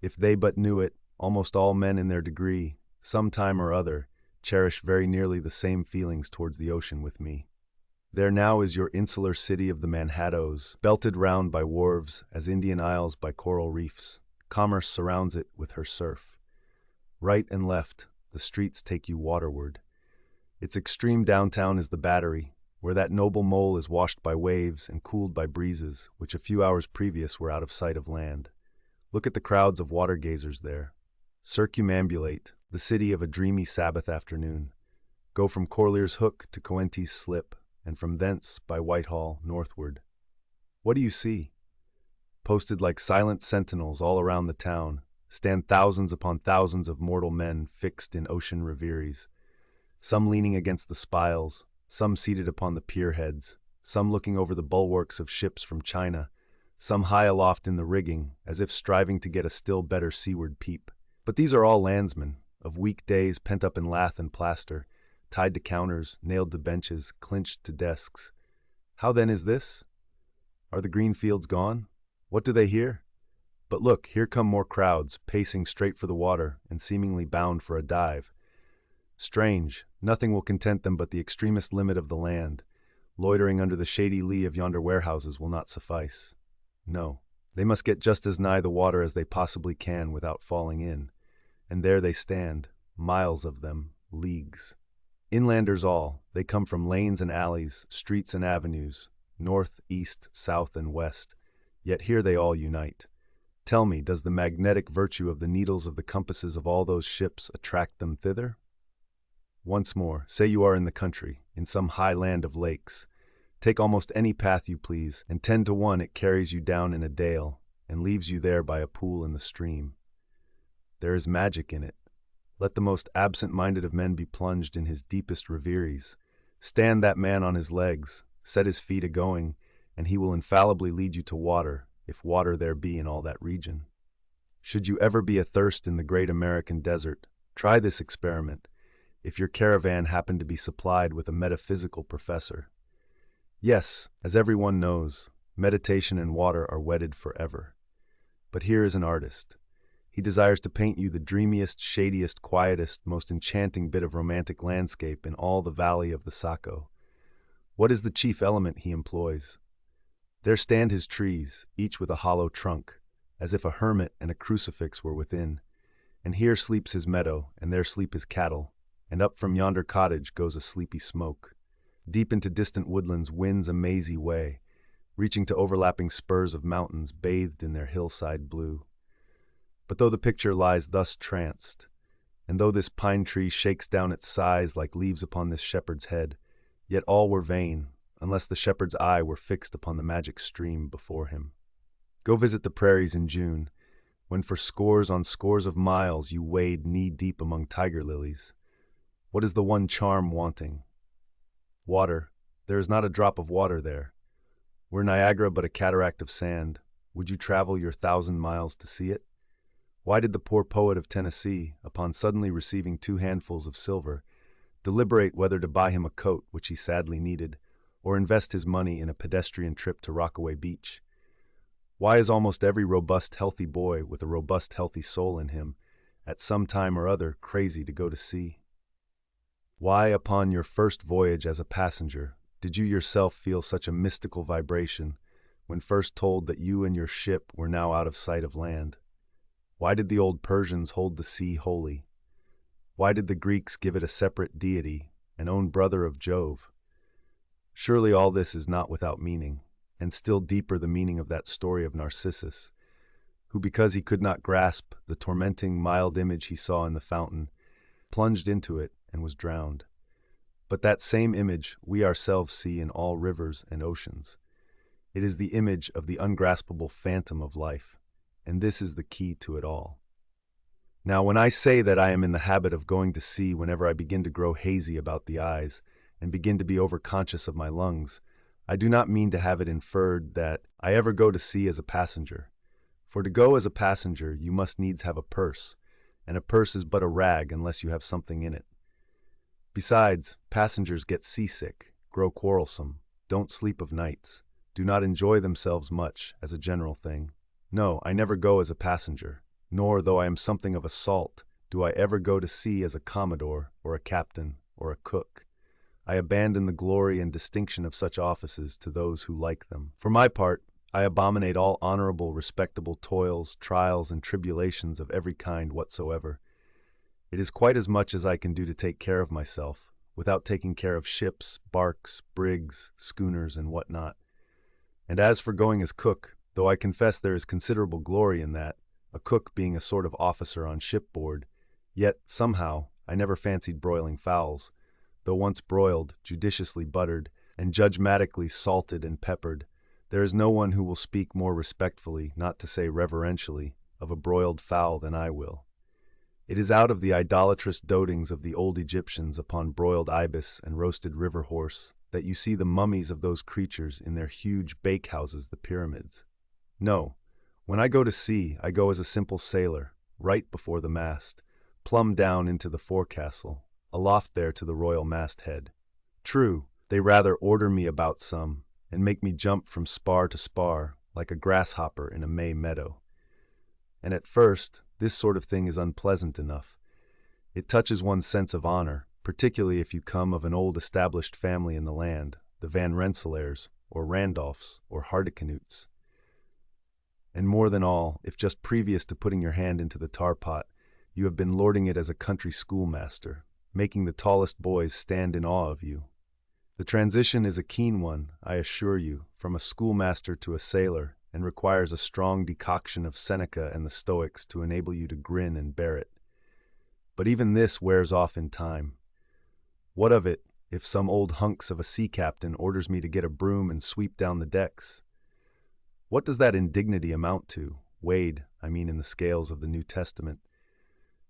If they but knew it, almost all men in their degree, some time or other, cherish very nearly the same feelings towards the ocean with me. There now is your insular city of the Manhattoes, belted round by wharves as Indian Isles by coral reefs. Commerce surrounds it with her surf. Right and left, the streets take you waterward. Its extreme downtown is the Battery, where that noble mole is washed by waves and cooled by breezes, which a few hours previous were out of sight of land. Look at the crowds of water-gazers there. Circumambulate, the city of a dreamy Sabbath afternoon. Go from Corlear's Hook to Coenties Slip, and from thence by Whitehall northward. What do you see? Posted like silent sentinels all around the town, stand thousands upon thousands of mortal men fixed in ocean reveries, some leaning against the spiles, some seated upon the pier heads, some looking over the bulwarks of ships from China, some high aloft in the rigging, as if striving to get a still better seaward peep. But these are all landsmen, of weak days pent up in lath and plaster, tied to counters, nailed to benches, clinched to desks. How then is this? Are the green fields gone? What do they hear? But look, here come more crowds, pacing straight for the water and seemingly bound for a dive. Strange, nothing will content them but the extremest limit of the land. Loitering under the shady lee of yonder warehouses will not suffice. No, they must get just as nigh the water as they possibly can without falling in. And there they stand, miles of them, leagues. Inlanders all, they come from lanes and alleys, streets and avenues, north, east, south, and west. Yet here they all unite. Tell me, does the magnetic virtue of the needles of the compasses of all those ships attract them thither? Once more, say you are in the country, in some high land of lakes. Take almost any path you please, and 10 to 1 it carries you down in a dale, and leaves you there by a pool in the stream. There is magic in it. Let the most absent-minded of men be plunged in his deepest reveries. Stand that man on his legs, set his feet a-going, and he will infallibly lead you to water, if water there be in all that region. Should you ever be athirst in the great American desert, try this experiment, if your caravan happen to be supplied with a metaphysical professor. Yes, as everyone knows, meditation and water are wedded forever. But here is an artist. He desires to paint you the dreamiest, shadiest, quietest, most enchanting bit of romantic landscape in all the valley of the Saco. What is the chief element he employs? There stand his trees, each with a hollow trunk, as if a hermit and a crucifix were within. And here sleeps his meadow, and there sleep his cattle, and up from yonder cottage goes a sleepy smoke. Deep into distant woodlands winds a mazy way, reaching to overlapping spurs of mountains bathed in their hillside blue. But though the picture lies thus tranced, and though this pine tree shakes down its sighs like leaves upon this shepherd's head, yet all were vain, unless the shepherd's eye were fixed upon the magic stream before him. Go visit the prairies in June, when for scores on scores of miles you wade knee-deep among tiger lilies. What is the one charm wanting? Water. There is not a drop of water there. Were Niagara but a cataract of sand, would you travel your 1,000 miles to see it? Why did the poor poet of Tennessee, upon suddenly receiving 2 handfuls of silver, deliberate whether to buy him a coat, which he sadly needed, or invest his money in a pedestrian trip to Rockaway Beach? Why is almost every robust, healthy boy with a robust, healthy soul in him, at some time or other, crazy to go to sea? Why, upon your first voyage as a passenger, did you yourself feel such a mystical vibration when first told that you and your ship were now out of sight of land? Why did the old Persians hold the sea holy? Why did the Greeks give it a separate deity, an own brother of Jove? Surely all this is not without meaning, and still deeper the meaning of that story of Narcissus, who, because he could not grasp the tormenting, mild image he saw in the fountain, plunged into it and was drowned. But that same image we ourselves see in all rivers and oceans. It is the image of the ungraspable phantom of life, and this is the key to it all. Now, when I say that I am in the habit of going to sea whenever I begin to grow hazy about the eyes and begin to be overconscious of my lungs, I do not mean to have it inferred that I ever go to sea as a passenger. For to go as a passenger, you must needs have a purse, and a purse is but a rag unless you have something in it. Besides, passengers get seasick, grow quarrelsome, don't sleep of nights, do not enjoy themselves much, as a general thing. No, I never go as a passenger, nor, though I am something of a salt, do I ever go to sea as a commodore, or a captain, or a cook. I abandon the glory and distinction of such offices to those who like them. For my part, I abominate all honorable, respectable toils, trials, and tribulations of every kind whatsoever. It is quite as much as I can do to take care of myself, without taking care of ships, barks, brigs, schooners, and what not. And as for going as cook, though I confess there is considerable glory in that, a cook being a sort of officer on shipboard, yet, somehow, I never fancied broiling fowls, though once broiled, judiciously buttered, and judgmatically salted and peppered, there is no one who will speak more respectfully, not to say reverentially, of a broiled fowl than I will. It is out of the idolatrous dotings of the old Egyptians upon broiled ibis and roasted river horse that you see the mummies of those creatures in their huge bakehouses, the pyramids. No, when I go to sea, I go as a simple sailor, right before the mast, plumb down into the forecastle, aloft there to the royal masthead. True, they rather order me about some, and make me jump from spar to spar, like a grasshopper in a May meadow. And at first, this sort of thing is unpleasant enough. It touches one's sense of honor, particularly if you come of an old established family in the land, the Van Rensselaers, or Randolphs, or Hardicanutes. And more than all, if just previous to putting your hand into the tar pot, you have been lording it as a country schoolmaster, making the tallest boys stand in awe of you. The transition is a keen one, I assure you, from a schoolmaster to a sailor, and requires a strong decoction of Seneca and the Stoics to enable you to grin and bear it. But even this wears off in time. What of it if some old hunks of a sea captain orders me to get a broom and sweep down the decks? What does that indignity amount to, weighed, in the scales of the New Testament?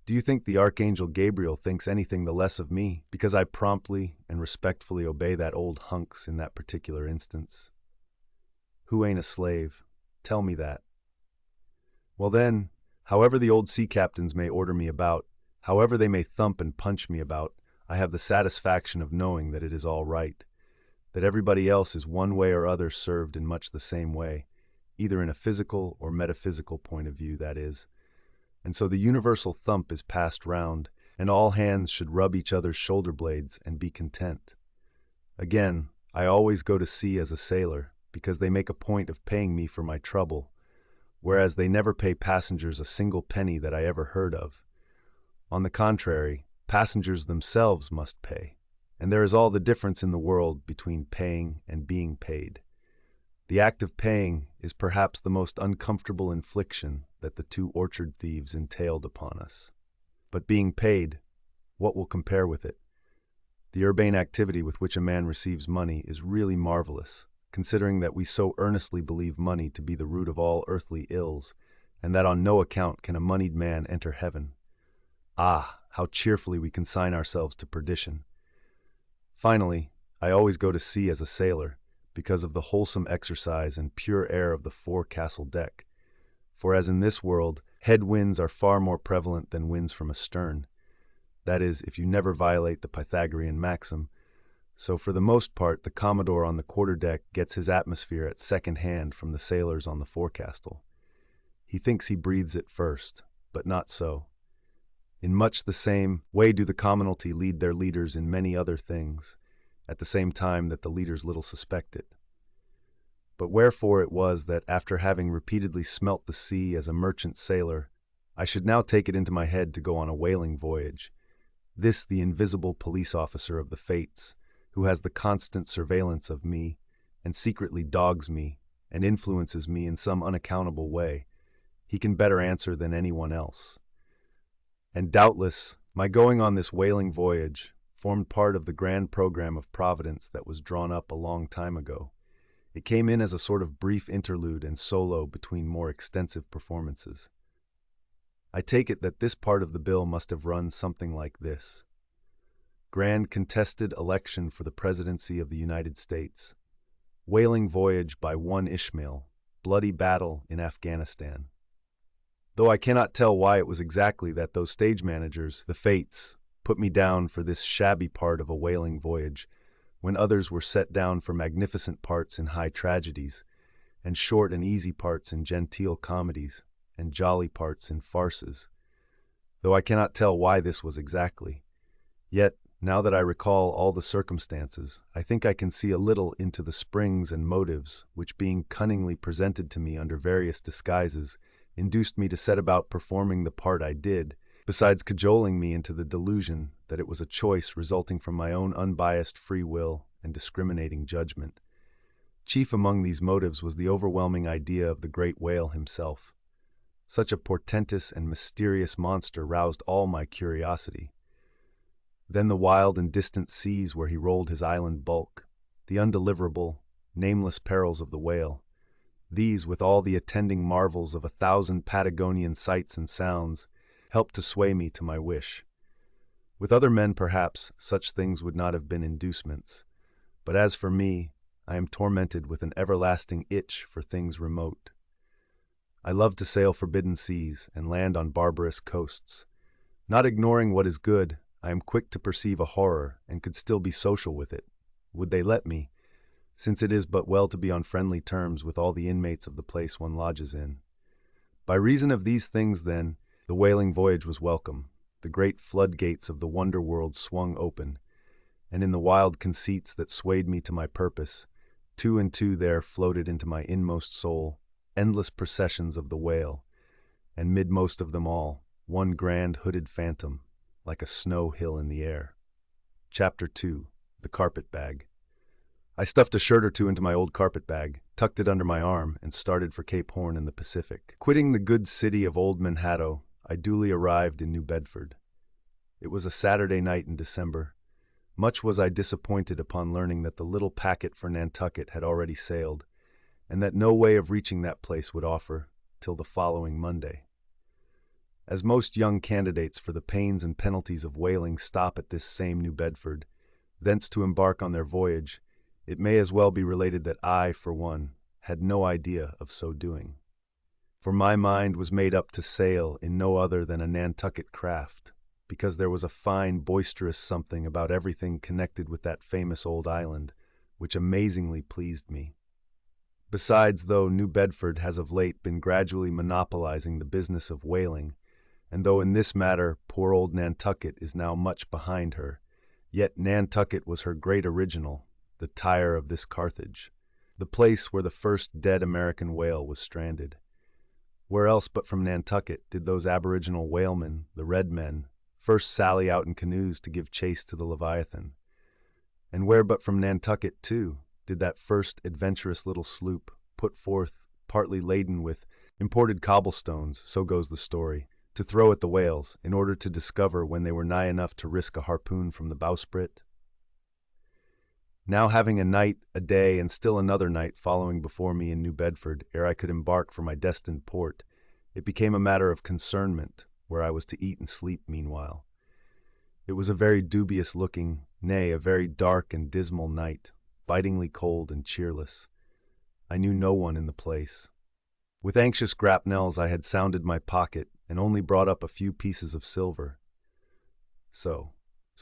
Do you think the Archangel Gabriel thinks anything the less of me because I promptly and respectfully obey that old hunks in that particular instance? Who ain't a slave? Tell me that. Well then, however the old sea captains may order me about, however they may thump and punch me about, I have the satisfaction of knowing that it is all right, that everybody else is one way or other served in much the same way, either in a physical or metaphysical point of view, that is. And so the universal thump is passed round, and all hands should rub each other's shoulder blades and be content. Again, I always go to sea as a sailor, because they make a point of paying me for my trouble, whereas they never pay passengers a single penny that I ever heard of. On the contrary, passengers themselves must pay, and there is all the difference in the world between paying and being paid. The act of paying is perhaps the most uncomfortable infliction that the two orchard thieves entailed upon us. But being paid, what will compare with it? The urbane activity with which a man receives money is really marvelous, considering that we so earnestly believe money to be the root of all earthly ills, and that on no account can a moneyed man enter heaven. Ah, how cheerfully we consign ourselves to perdition. Finally, I always go to sea as a sailor, because of the wholesome exercise and pure air of the forecastle deck. For as in this world, head winds are far more prevalent than winds from astern. That is, if you never violate the Pythagorean maxim. So for the most part, the Commodore on the quarterdeck gets his atmosphere at second hand from the sailors on the forecastle. He thinks he breathes it first, but not so. In much the same way do the commonalty lead their leaders in many other things, at the same time that the leaders little suspect it. But wherefore it was that, after having repeatedly smelt the sea as a merchant sailor, I should now take it into my head to go on a whaling voyage, this the invisible police officer of the fates, who has the constant surveillance of me, and secretly dogs me, and influences me in some unaccountable way, he can better answer than anyone else. And doubtless, my going on this whaling voyage formed part of the grand program of Providence that was drawn up a long time ago. It came in as a sort of brief interlude and solo between more extensive performances. I take it that this part of the bill must have run something like this: Grand contested election for the presidency of the United States. Whaling voyage by one Ishmael. Bloody battle in Afghanistan. Though I cannot tell why it was exactly that those stage managers, the fates, put me down for this shabby part of a whaling voyage, when others were set down for magnificent parts in high tragedies, and short and easy parts in genteel comedies, and jolly parts in farces. Though I cannot tell why this was exactly. Yet, now that I recall all the circumstances, I think I can see a little into the springs and motives which, being cunningly presented to me under various disguises, induced me to set about performing the part I did, besides cajoling me into the delusion that it was a choice resulting from my own unbiased free will and discriminating judgment. Chief among these motives was the overwhelming idea of the great whale himself. Such a portentous and mysterious monster roused all my curiosity. Then the wild and distant seas where he rolled his island bulk, the undeliverable, nameless perils of the whale. These, with all the attending marvels of 1,000 Patagonian sights and sounds, helped to sway me to my wish. With other men, perhaps, such things would not have been inducements. But as for me, I am tormented with an everlasting itch for things remote. I love to sail forbidden seas and land on barbarous coasts. Not ignoring what is good, I am quick to perceive a horror and could still be social with it. Would they let me, since it is but well to be on friendly terms with all the inmates of the place one lodges in. By reason of these things, then, the whaling voyage was welcome. The great floodgates of the wonder world swung open, and in the wild conceits that swayed me to my purpose, two and two there floated into my inmost soul endless processions of the whale, and midmost of them all, one grand hooded phantom, like a snow hill in the air. Chapter 2. The Carpet Bag. I stuffed a shirt or two into my old carpet bag, tucked it under my arm, and started for Cape Horn in the Pacific. Quitting the good city of Old Manhattan, I duly arrived in New Bedford. It was a Saturday night in December. Much was I disappointed upon learning that the little packet for Nantucket had already sailed, and that no way of reaching that place would offer till the following Monday. As most young candidates for the pains and penalties of whaling stop at this same New Bedford, thence to embark on their voyage, it may as well be related that I, for one, had no idea of so doing. For my mind was made up to sail in no other than a Nantucket craft, because there was a fine, boisterous something about everything connected with that famous old island, which amazingly pleased me. Besides, though New Bedford has of late been gradually monopolizing the business of whaling, and though in this matter poor old Nantucket is now much behind her, yet Nantucket was her great original, the Tyre of this Carthage, the place where the first dead American whale was stranded. Where else but from Nantucket did those aboriginal whalemen, the red men, first sally out in canoes to give chase to the Leviathan? And where but from Nantucket, too, did that first adventurous little sloop put forth, partly laden with imported cobblestones, so goes the story, to throw at the whales, in order to discover when they were nigh enough to risk a harpoon from the bowsprit? Now having a night, a day, and still another night following before me in New Bedford, ere I could embark for my destined port, it became a matter of concernment, where I was to eat and sleep meanwhile. It was a very dubious-looking, nay, a very dark and dismal night, bitingly cold and cheerless. I knew no one in the place. With anxious grapnels I had sounded my pocket, and only brought up a few pieces of silver. So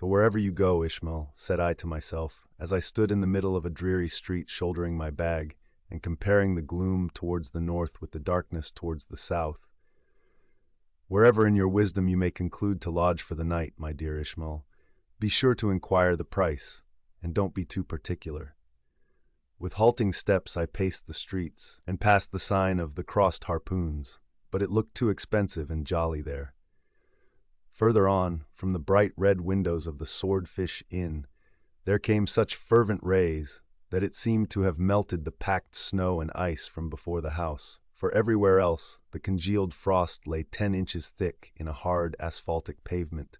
wherever you go, Ishmael, said I to myself, as I stood in the middle of a dreary street shouldering my bag, and comparing the gloom towards the north with the darkness towards the south. Wherever in your wisdom you may conclude to lodge for the night, my dear Ishmael, be sure to inquire the price, and don't be too particular. With halting steps I paced the streets, and passed the sign of the Crossed Harpoons, but it looked too expensive and jolly there. Further on, from the bright red windows of the Swordfish Inn, there came such fervent rays that it seemed to have melted the packed snow and ice from before the house, for everywhere else the congealed frost lay 10 inches thick in a hard asphaltic pavement.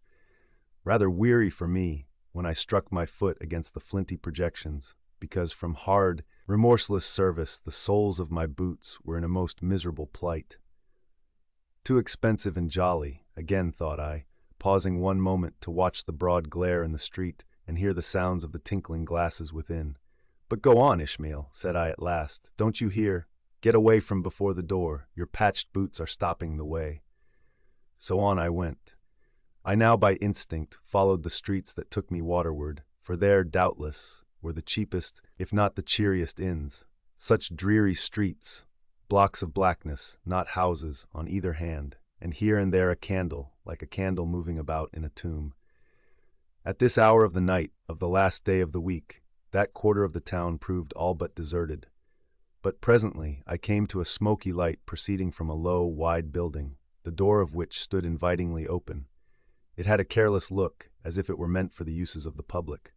Rather weary for me when I struck my foot against the flinty projections, because from hard, remorseless service the soles of my boots were in a most miserable plight. Too expensive and jolly, again thought I, pausing one moment to watch the broad glare in the street and hear the sounds of the tinkling glasses within. But go on, Ishmael, said I at last. Don't you hear? Get away from before the door. Your patched boots are stopping the way. So on I went. I now by instinct followed the streets that took me waterward, for there, doubtless, were the cheapest, if not the cheeriest inns. Such dreary streets, blocks of blackness, not houses, on either hand, and here and there a candle, like a candle moving about in a tomb. At this hour of the night, of the last day of the week, that quarter of the town proved all but deserted. But presently I came to a smoky light proceeding from a low, wide building, the door of which stood invitingly open. It had a careless look, as if it were meant for the uses of the public.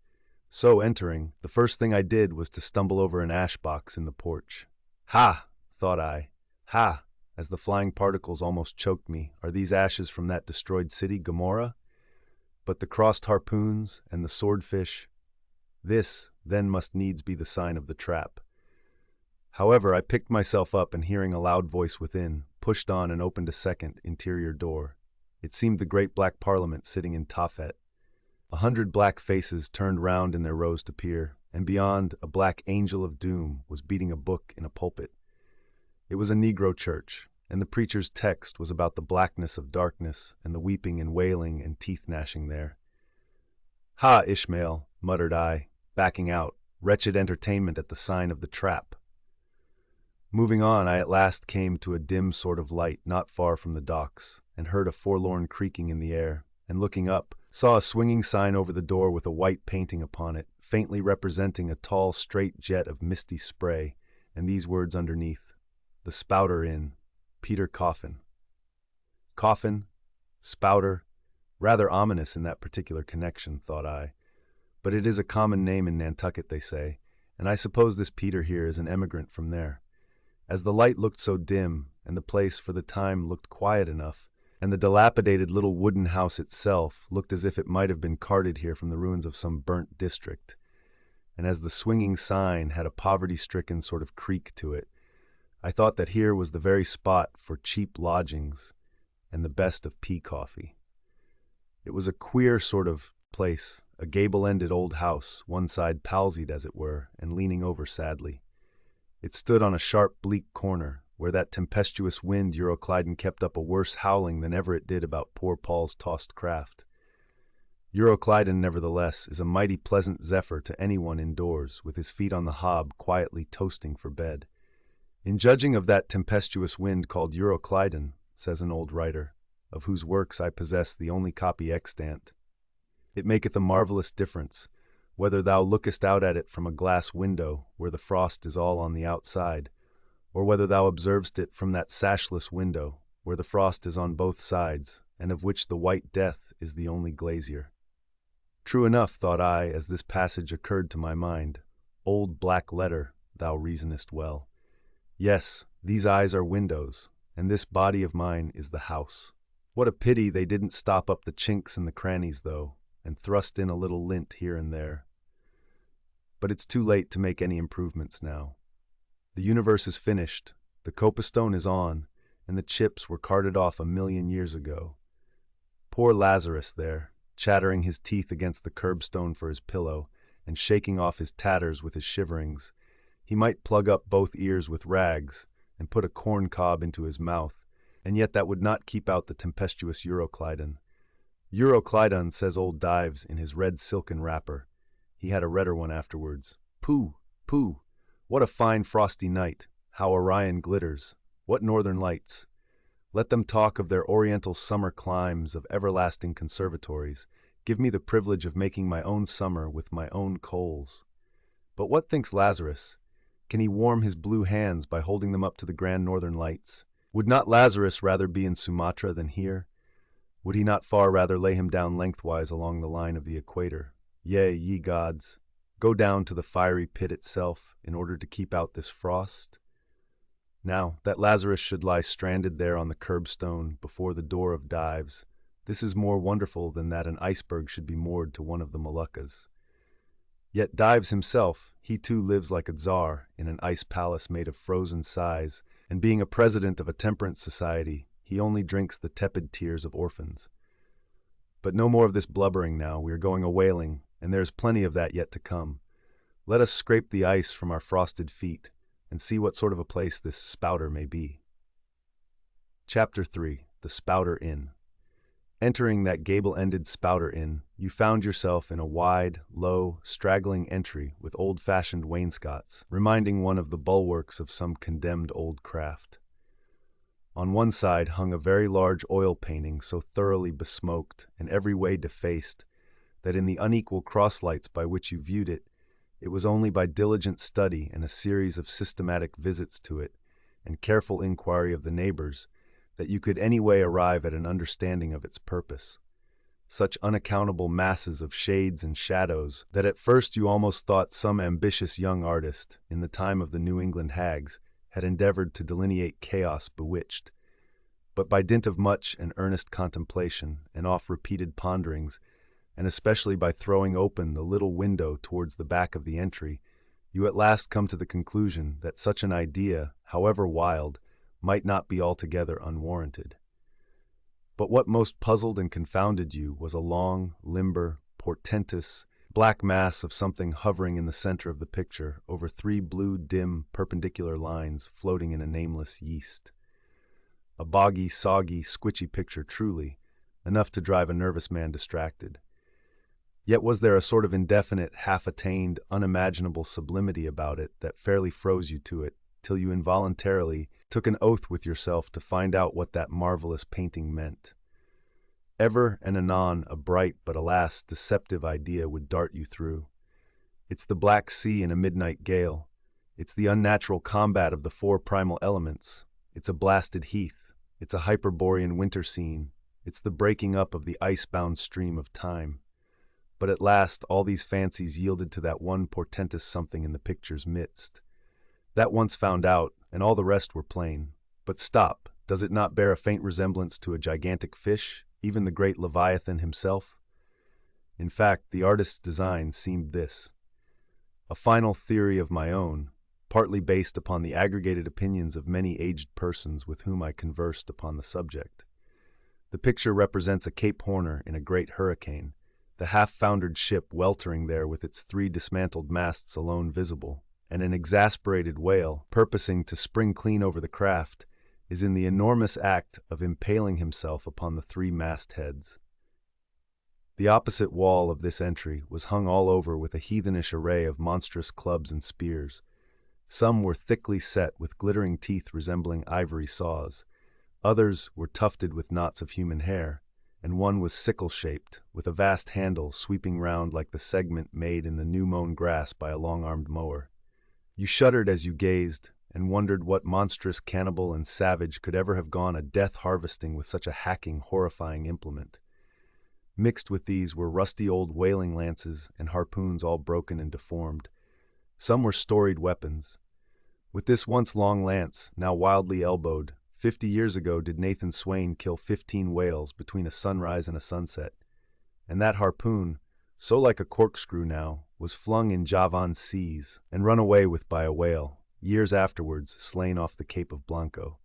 So, entering, the first thing I did was to stumble over an ash box in the porch. Ha! thought I. Ha! As the flying particles almost choked me, are these ashes from that destroyed city, Gomorrah? But the crossed harpoons and the swordfish, this, then, must needs be the sign of the trap. However, I picked myself up and, hearing a loud voice within, pushed on and opened a second, interior door. It seemed the great black parliament sitting in Tophet. 100 black faces turned round in their rows to peer, and beyond, a black angel of doom was beating a book in a pulpit. It was a Negro church, and the preacher's text was about the blackness of darkness and the weeping and wailing and teeth-gnashing there. "Ha, Ishmael," muttered I, backing out, "wretched entertainment at the sign of the trap." Moving on, I at last came to a dim sort of light not far from the docks, and heard a forlorn creaking in the air, and looking up, saw a swinging sign over the door with a white painting upon it, faintly representing a tall, straight jet of misty spray, and these words underneath: "The Spouter Inn, Peter Coffin." Coffin, Spouter, rather ominous in that particular connection, thought I. But it is a common name in Nantucket, they say, and I suppose this Peter here is an emigrant from there. As the light looked so dim, and the place for the time looked quiet enough, and the dilapidated little wooden house itself looked as if it might have been carted here from the ruins of some burnt district, and as the swinging sign had a poverty-stricken sort of creak to it, I thought that here was the very spot for cheap lodgings and the best of pea coffee. It was a queer sort of place, a gable-ended old house, one side palsied as it were, and leaning over sadly. It stood on a sharp, bleak corner, where that tempestuous wind Euroclydon kept up a worse howling than ever it did about poor Paul's tossed craft. Euroclydon, nevertheless, is a mighty pleasant zephyr to anyone indoors, with his feet on the hob, quietly toasting for bed. In judging of that tempestuous wind called Euroclydon, says an old writer, of whose works I possess the only copy extant, it maketh a marvelous difference, whether thou lookest out at it from a glass window, where the frost is all on the outside, or whether thou observest it from that sashless window, where the frost is on both sides, and of which the white death is the only glazier. True enough, thought I, as this passage occurred to my mind. Old black letter, thou reasonest well. Yes, these eyes are windows, and this body of mine is the house. What a pity they didn't stop up the chinks and the crannies, though, and thrust in a little lint here and there. But it's too late to make any improvements now. The universe is finished, the copestone is on, and the chips were carted off 1,000,000 years ago. Poor Lazarus there, chattering his teeth against the curbstone for his pillow, and shaking off his tatters with his shiverings. He might plug up both ears with rags, and put a corn cob into his mouth, and yet that would not keep out the tempestuous Euroclydon. Euroclydon, says old Dives in his red silken wrapper. He had a redder one afterwards. Pooh, pooh, what a fine frosty night, how Orion glitters, what northern lights. Let them talk of their oriental summer climes, of everlasting conservatories. Give me the privilege of making my own summer with my own coals. But what thinks Lazarus? Can he warm his blue hands by holding them up to the grand northern lights? Would not Lazarus rather be in Sumatra than here? Would he not far rather lay him down lengthwise along the line of the equator? Yea, ye gods, go down to the fiery pit itself in order to keep out this frost? Now, that Lazarus should lie stranded there on the curbstone before the door of Dives, this is more wonderful than that an iceberg should be moored to one of the Moluccas. Yet Dives himself, he too lives like a czar in an ice palace made of frozen sighs, and being a president of a temperance society, he only drinks the tepid tears of orphans. But no more of this blubbering now, we are going a-whaling, and there is plenty of that yet to come. Let us scrape the ice from our frosted feet, and see what sort of a place this Spouter may be. Chapter 3. The Spouter Inn. Entering that gable-ended Spouter Inn, you found yourself in a wide, low, straggling entry with old-fashioned wainscots, reminding one of the bulwarks of some condemned old craft. On one side hung a very large oil painting so thoroughly besmoked and every way defaced that in the unequal crosslights by which you viewed it, it was only by diligent study and a series of systematic visits to it, and careful inquiry of the neighbors, that you could anyway arrive at an understanding of its purpose. Such unaccountable masses of shades and shadows that at first you almost thought some ambitious young artist, in the time of the New England hags, had endeavored to delineate chaos bewitched. But by dint of much and earnest contemplation and oft-repeated ponderings, and especially by throwing open the little window towards the back of the entry, you at last come to the conclusion that such an idea, however wild, might not be altogether unwarranted. But what most puzzled and confounded you was a long, limber, portentous, black mass of something hovering in the center of the picture over three blue, dim, perpendicular lines floating in a nameless yeast. A boggy, soggy, squitchy picture truly, enough to drive a nervous man distracted. Yet was there a sort of indefinite, half-attained, unimaginable sublimity about it that fairly froze you to it, till you involuntarily took an oath with yourself to find out what that marvelous painting meant. Ever and anon a bright but alas deceptive idea would dart you through. It's the Black Sea in a midnight gale. It's the unnatural combat of the four primal elements. It's a blasted heath. It's a Hyperborean winter scene. It's the breaking up of the ice-bound stream of time. But at last all these fancies yielded to that one portentous something in the picture's midst. That once found out, and all the rest were plain. But stop, does it not bear a faint resemblance to a gigantic fish, even the great Leviathan himself? In fact, the artist's design seemed this: a final theory of my own, partly based upon the aggregated opinions of many aged persons with whom I conversed upon the subject. The picture represents a Cape Horner in a great hurricane, the half-foundered ship weltering there with its three dismantled masts alone visible, and an exasperated whale, purposing to spring clean over the craft, is in the enormous act of impaling himself upon the three mastheads. The opposite wall of this entry was hung all over with a heathenish array of monstrous clubs and spears. Some were thickly set with glittering teeth resembling ivory saws. Others were tufted with knots of human hair, and one was sickle-shaped, with a vast handle sweeping round like the segment made in the new-mown grass by a long-armed mower. You shuddered as you gazed, and wondered what monstrous cannibal and savage could ever have gone a death-harvesting with such a hacking, horrifying implement. Mixed with these were rusty old whaling lances and harpoons all broken and deformed. Some were storied weapons. With this once long lance, now wildly elbowed, 50 years ago did Nathan Swain kill 15 whales between a sunrise and a sunset. And that harpoon, so like a corkscrew now, was flung in Javan seas and run away with by a whale, years afterwards slain off the Cape of Blanco.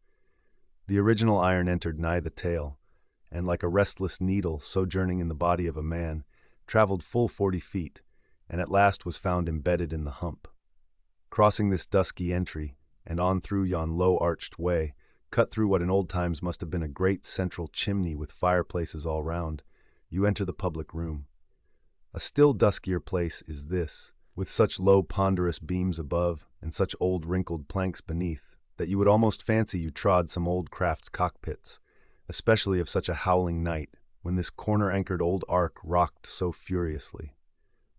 The original iron entered nigh the tail, and like a restless needle sojourning in the body of a man, traveled full 40 feet, and at last was found embedded in the hump. Crossing this dusky entry, and on through yon low-arched way, cut through what in old times must have been a great central chimney with fireplaces all round, you enter the public room. A still duskier place is this, with such low ponderous beams above, and such old wrinkled planks beneath, that you would almost fancy you trod some old craft's cockpits, especially of such a howling night, when this corner-anchored old ark rocked so furiously.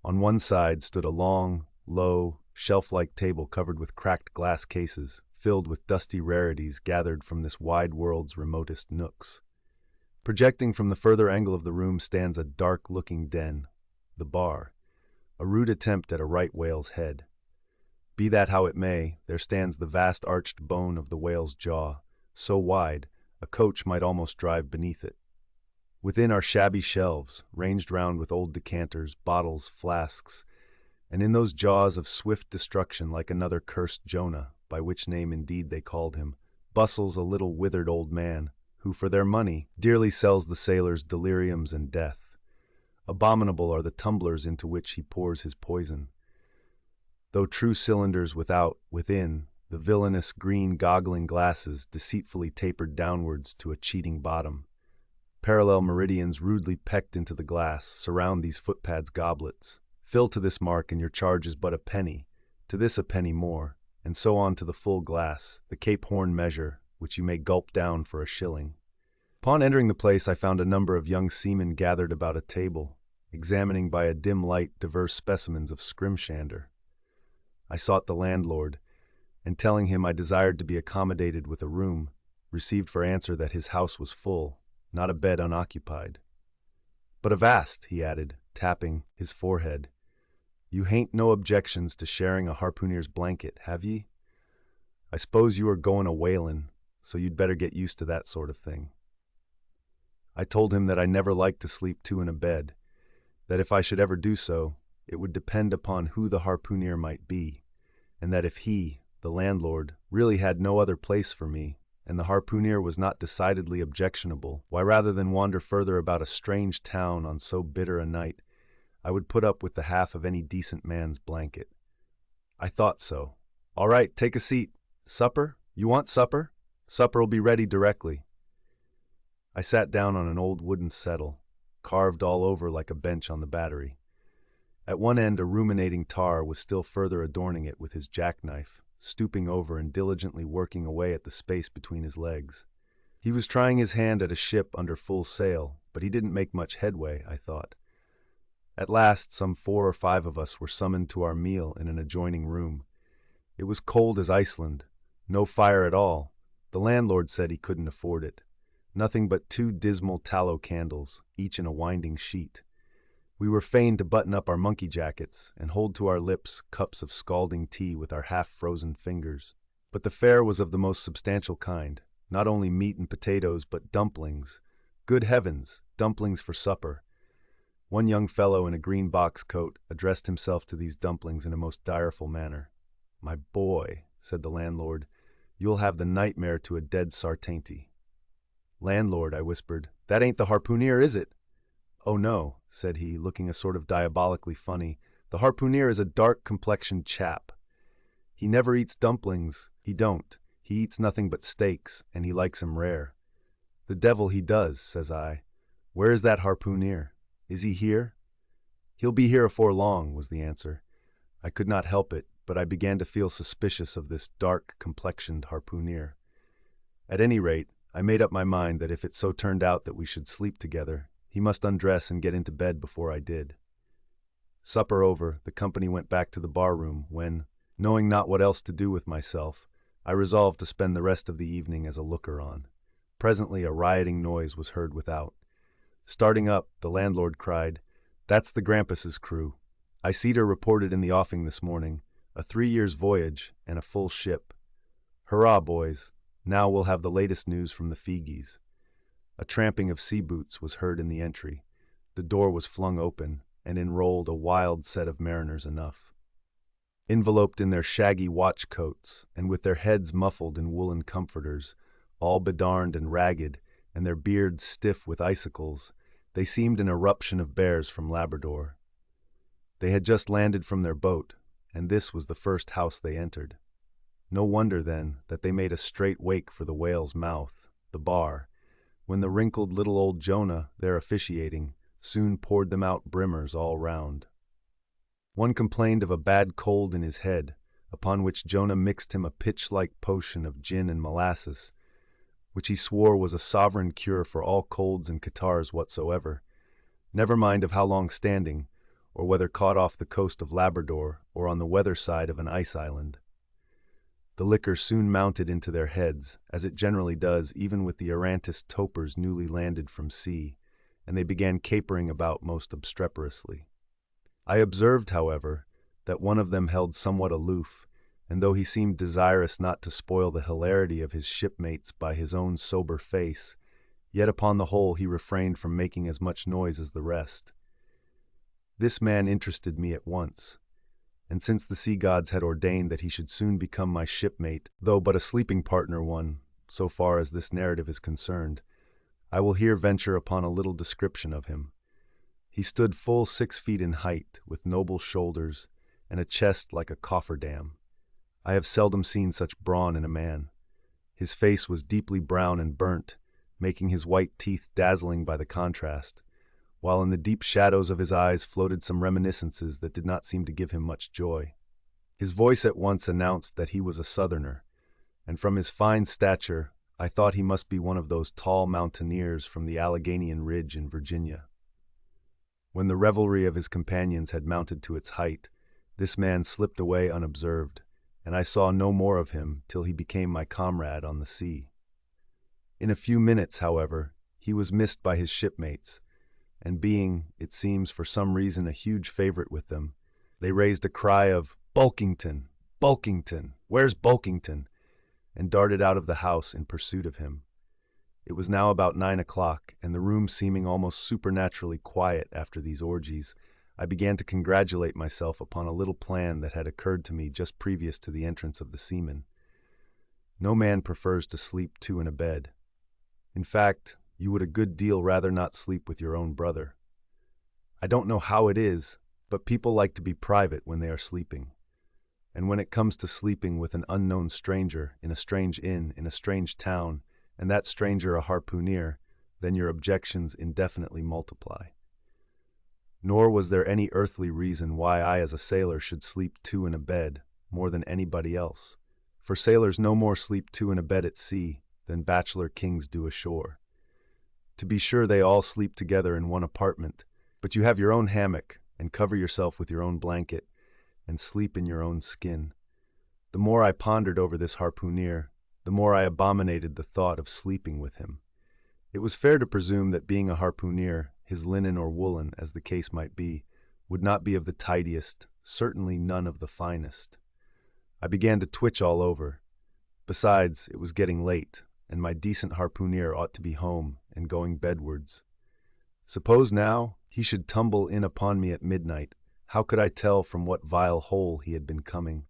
On one side stood a long, low, shelf-like table covered with cracked glass cases, filled with dusty rarities gathered from this wide world's remotest nooks. Projecting from the further angle of the room stands a dark-looking den, the bar, a rude attempt at a right whale's head. Be that how it may, there stands the vast arched bone of the whale's jaw, so wide, a coach might almost drive beneath it. Within are shabby shelves, ranged round with old decanters, bottles, flasks, and in those jaws of swift destruction like another cursed Jonah, by which name indeed they called him, bustles a little withered old man, who for their money dearly sells the sailors deliriums and death. Abominable are the tumblers into which he pours his poison. Though true cylinders within, the villainous green goggling glasses deceitfully tapered downwards to a cheating bottom. Parallel meridians rudely pecked into the glass surround these footpads goblets. Fill to this mark and your charge is but a penny, to this a penny more, and so on to the full glass, the Cape Horn measure, which you may gulp down for a shilling. Upon entering the place I found a number of young seamen gathered about a table, examining by a dim light diverse specimens of scrimshander. I sought the landlord, and telling him I desired to be accommodated with a room, received for answer that his house was full, not a bed unoccupied. But avast, he added, tapping his forehead, you hain't no objections to sharing a harpooner's blanket, have ye? I suppose you are goin' a whalin', so you'd better get used to that sort of thing. I told him that I never liked to sleep two in a bed, that if I should ever do so, it would depend upon who the harpooner might be, and that if he, the landlord, really had no other place for me, and the harpooner was not decidedly objectionable, why rather than wander further about a strange town on so bitter a night, I would put up with the half of any decent man's blanket. I thought so. All right, take a seat. Supper? You want supper? Supper'll be ready directly. I sat down on an old wooden settle, carved all over like a bench on the battery. At one end, a ruminating tar was still further adorning it with his jackknife, stooping over and diligently working away at the space between his legs. He was trying his hand at a ship under full sail, but he didn't make much headway, I thought. At last, some 4 or 5 of us were summoned to our meal in an adjoining room. It was cold as Iceland, no fire at all. The landlord said he couldn't afford it. Nothing but 2 dismal tallow candles, each in a winding sheet. We were fain to button up our monkey jackets and hold to our lips cups of scalding tea with our half-frozen fingers. But the fare was of the most substantial kind, not only meat and potatoes, but dumplings. Good heavens, dumplings for supper. One young fellow in a green box coat addressed himself to these dumplings in a most direful manner. "My boy," said the landlord, "you'll have the nightmare to a dead sartainty." "Landlord," I whispered, "that ain't the harpooner, is it?" "Oh no," said he, looking a sort of diabolically funny. "The harpooner is a dark-complexioned chap. He never eats dumplings, he don't. He eats nothing but steaks, and he likes 'em rare." "The devil he does," says I. "Where is that harpooner? Is he here?" "He'll be here afore long," was the answer. I could not help it, but I began to feel suspicious of this dark-complexioned harpooner. At any rate, I made up my mind that if it so turned out that we should sleep together, he must undress and get into bed before I did. Supper over, the company went back to the bar-room when, knowing not what else to do with myself, I resolved to spend the rest of the evening as a looker-on. Presently a rioting noise was heard without. Starting up, the landlord cried, "That's the Grampus's crew. I seed her reported in the offing this morning, a 3 years' voyage and a full ship. Hurrah, boys, now we'll have the latest news from the Fijis." A tramping of sea boots was heard in the entry. The door was flung open, and in rolled a wild set of mariners enough. Enveloped in their shaggy watch coats, and with their heads muffled in woolen comforters, all bedarned and ragged, and their beards stiff with icicles, they seemed an eruption of bears from Labrador. They had just landed from their boat, and this was the first house they entered. No wonder, then, that they made a straight wake for the whale's mouth, the bar, when the wrinkled little old Jonah, there officiating, soon poured them out brimmers all round. One complained of a bad cold in his head, upon which Jonah mixed him a pitch-like potion of gin and molasses, which he swore was a sovereign cure for all colds and catarrhs whatsoever, never mind of how long standing, or whether caught off the coast of Labrador or on the weather side of an ice island. The liquor soon mounted into their heads, as it generally does even with the errantist topers newly landed from sea, and they began capering about most obstreperously. I observed, however, that one of them held somewhat aloof, and though he seemed desirous not to spoil the hilarity of his shipmates by his own sober face, yet upon the whole he refrained from making as much noise as the rest. This man interested me at once, and since the sea gods had ordained that he should soon become my shipmate, though but a sleeping partner one, so far as this narrative is concerned, I will here venture upon a little description of him. He stood full 6 feet in height, with noble shoulders, and a chest like a cofferdam. I have seldom seen such brawn in a man. His face was deeply brown and burnt, making his white teeth dazzling by the contrast, while in the deep shadows of his eyes floated some reminiscences that did not seem to give him much joy. His voice at once announced that he was a Southerner, and from his fine stature I thought he must be one of those tall mountaineers from the Alleghanian Ridge in Virginia. When the revelry of his companions had mounted to its height, this man slipped away unobserved, and I saw no more of him till he became my comrade on the sea. In a few minutes, however, he was missed by his shipmates, and being, it seems, for some reason a huge favorite with them, they raised a cry of "Bulkington! Bulkington! Where's Bulkington?" and darted out of the house in pursuit of him. It was now about 9 o'clock, and the room seeming almost supernaturally quiet after these orgies, I began to congratulate myself upon a little plan that had occurred to me just previous to the entrance of the seamen. No man prefers to sleep two in a bed. In fact, you would a good deal rather not sleep with your own brother. I don't know how it is, but people like to be private when they are sleeping. And when it comes to sleeping with an unknown stranger in a strange inn in a strange town, and that stranger a harpooner, then your objections indefinitely multiply. Nor was there any earthly reason why I as a sailor should sleep two in a bed more than anybody else, for sailors no more sleep two in a bed at sea than bachelor kings do ashore. To be sure, they all sleep together in one apartment, but you have your own hammock and cover yourself with your own blanket and sleep in your own skin. The more I pondered over this harpooner, the more I abominated the thought of sleeping with him. It was fair to presume that being a harpooner, his linen or woolen, as the case might be, would not be of the tidiest, certainly none of the finest. I began to twitch all over. Besides, it was getting late, and my decent harpooner ought to be home and going bedwards. Suppose now he should tumble in upon me at midnight. How could I tell from what vile hole he had been coming?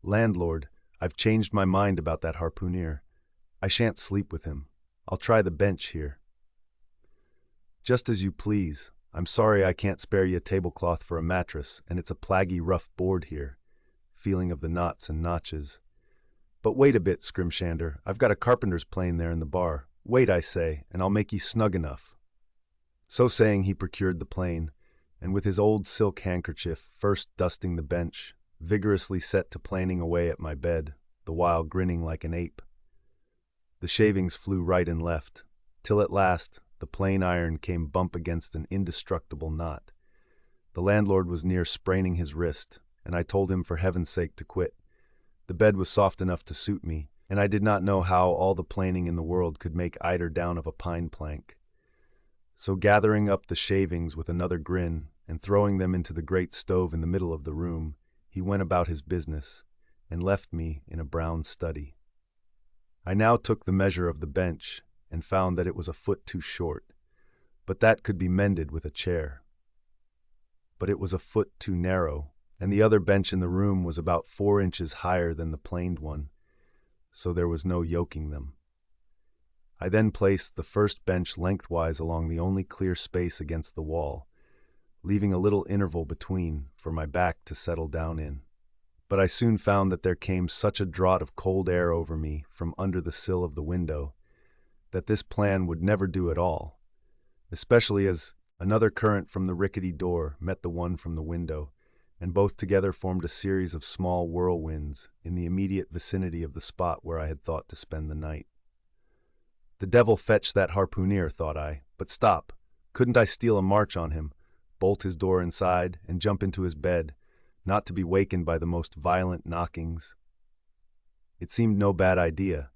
Landlord, I've changed my mind about that harpooner. I shan't sleep with him. I'll try the bench here. Just as you please. I'm sorry I can't spare you a tablecloth for a mattress, and it's a plaguey rough board here, feeling of the knots and notches. But wait a bit, Scrimshander, I've got a carpenter's plane there in the bar. Wait, I say, and I'll make ye snug enough. So saying, he procured the plane, and with his old silk handkerchief, first dusting the bench, vigorously set to planing away at my bed, the while grinning like an ape. The shavings flew right and left, till at last the plain iron came bump against an indestructible knot. The landlord was near spraining his wrist, and I told him for heaven's sake to quit. The bed was soft enough to suit me, and I did not know how all the planing in the world could make eider down of a pine plank. So gathering up the shavings with another grin, and throwing them into the great stove in the middle of the room, he went about his business, and left me in a brown study. I now took the measure of the bench, and found that it was a foot too short, but that could be mended with a chair. But it was a foot too narrow, and the other bench in the room was about 4 inches higher than the planed one, so there was no yoking them. I then placed the first bench lengthwise along the only clear space against the wall, leaving a little interval between for my back to settle down in. But I soon found that there came such a draught of cold air over me from under the sill of the window that this plan would never do at all, especially as another current from the rickety door met the one from the window, and both together formed a series of small whirlwinds in the immediate vicinity of the spot where I had thought to spend the night. The devil fetch that harpooner, thought I, but stop, couldn't I steal a march on him, bolt his door inside, and jump into his bed, not to be wakened by the most violent knockings? It seemed no bad idea,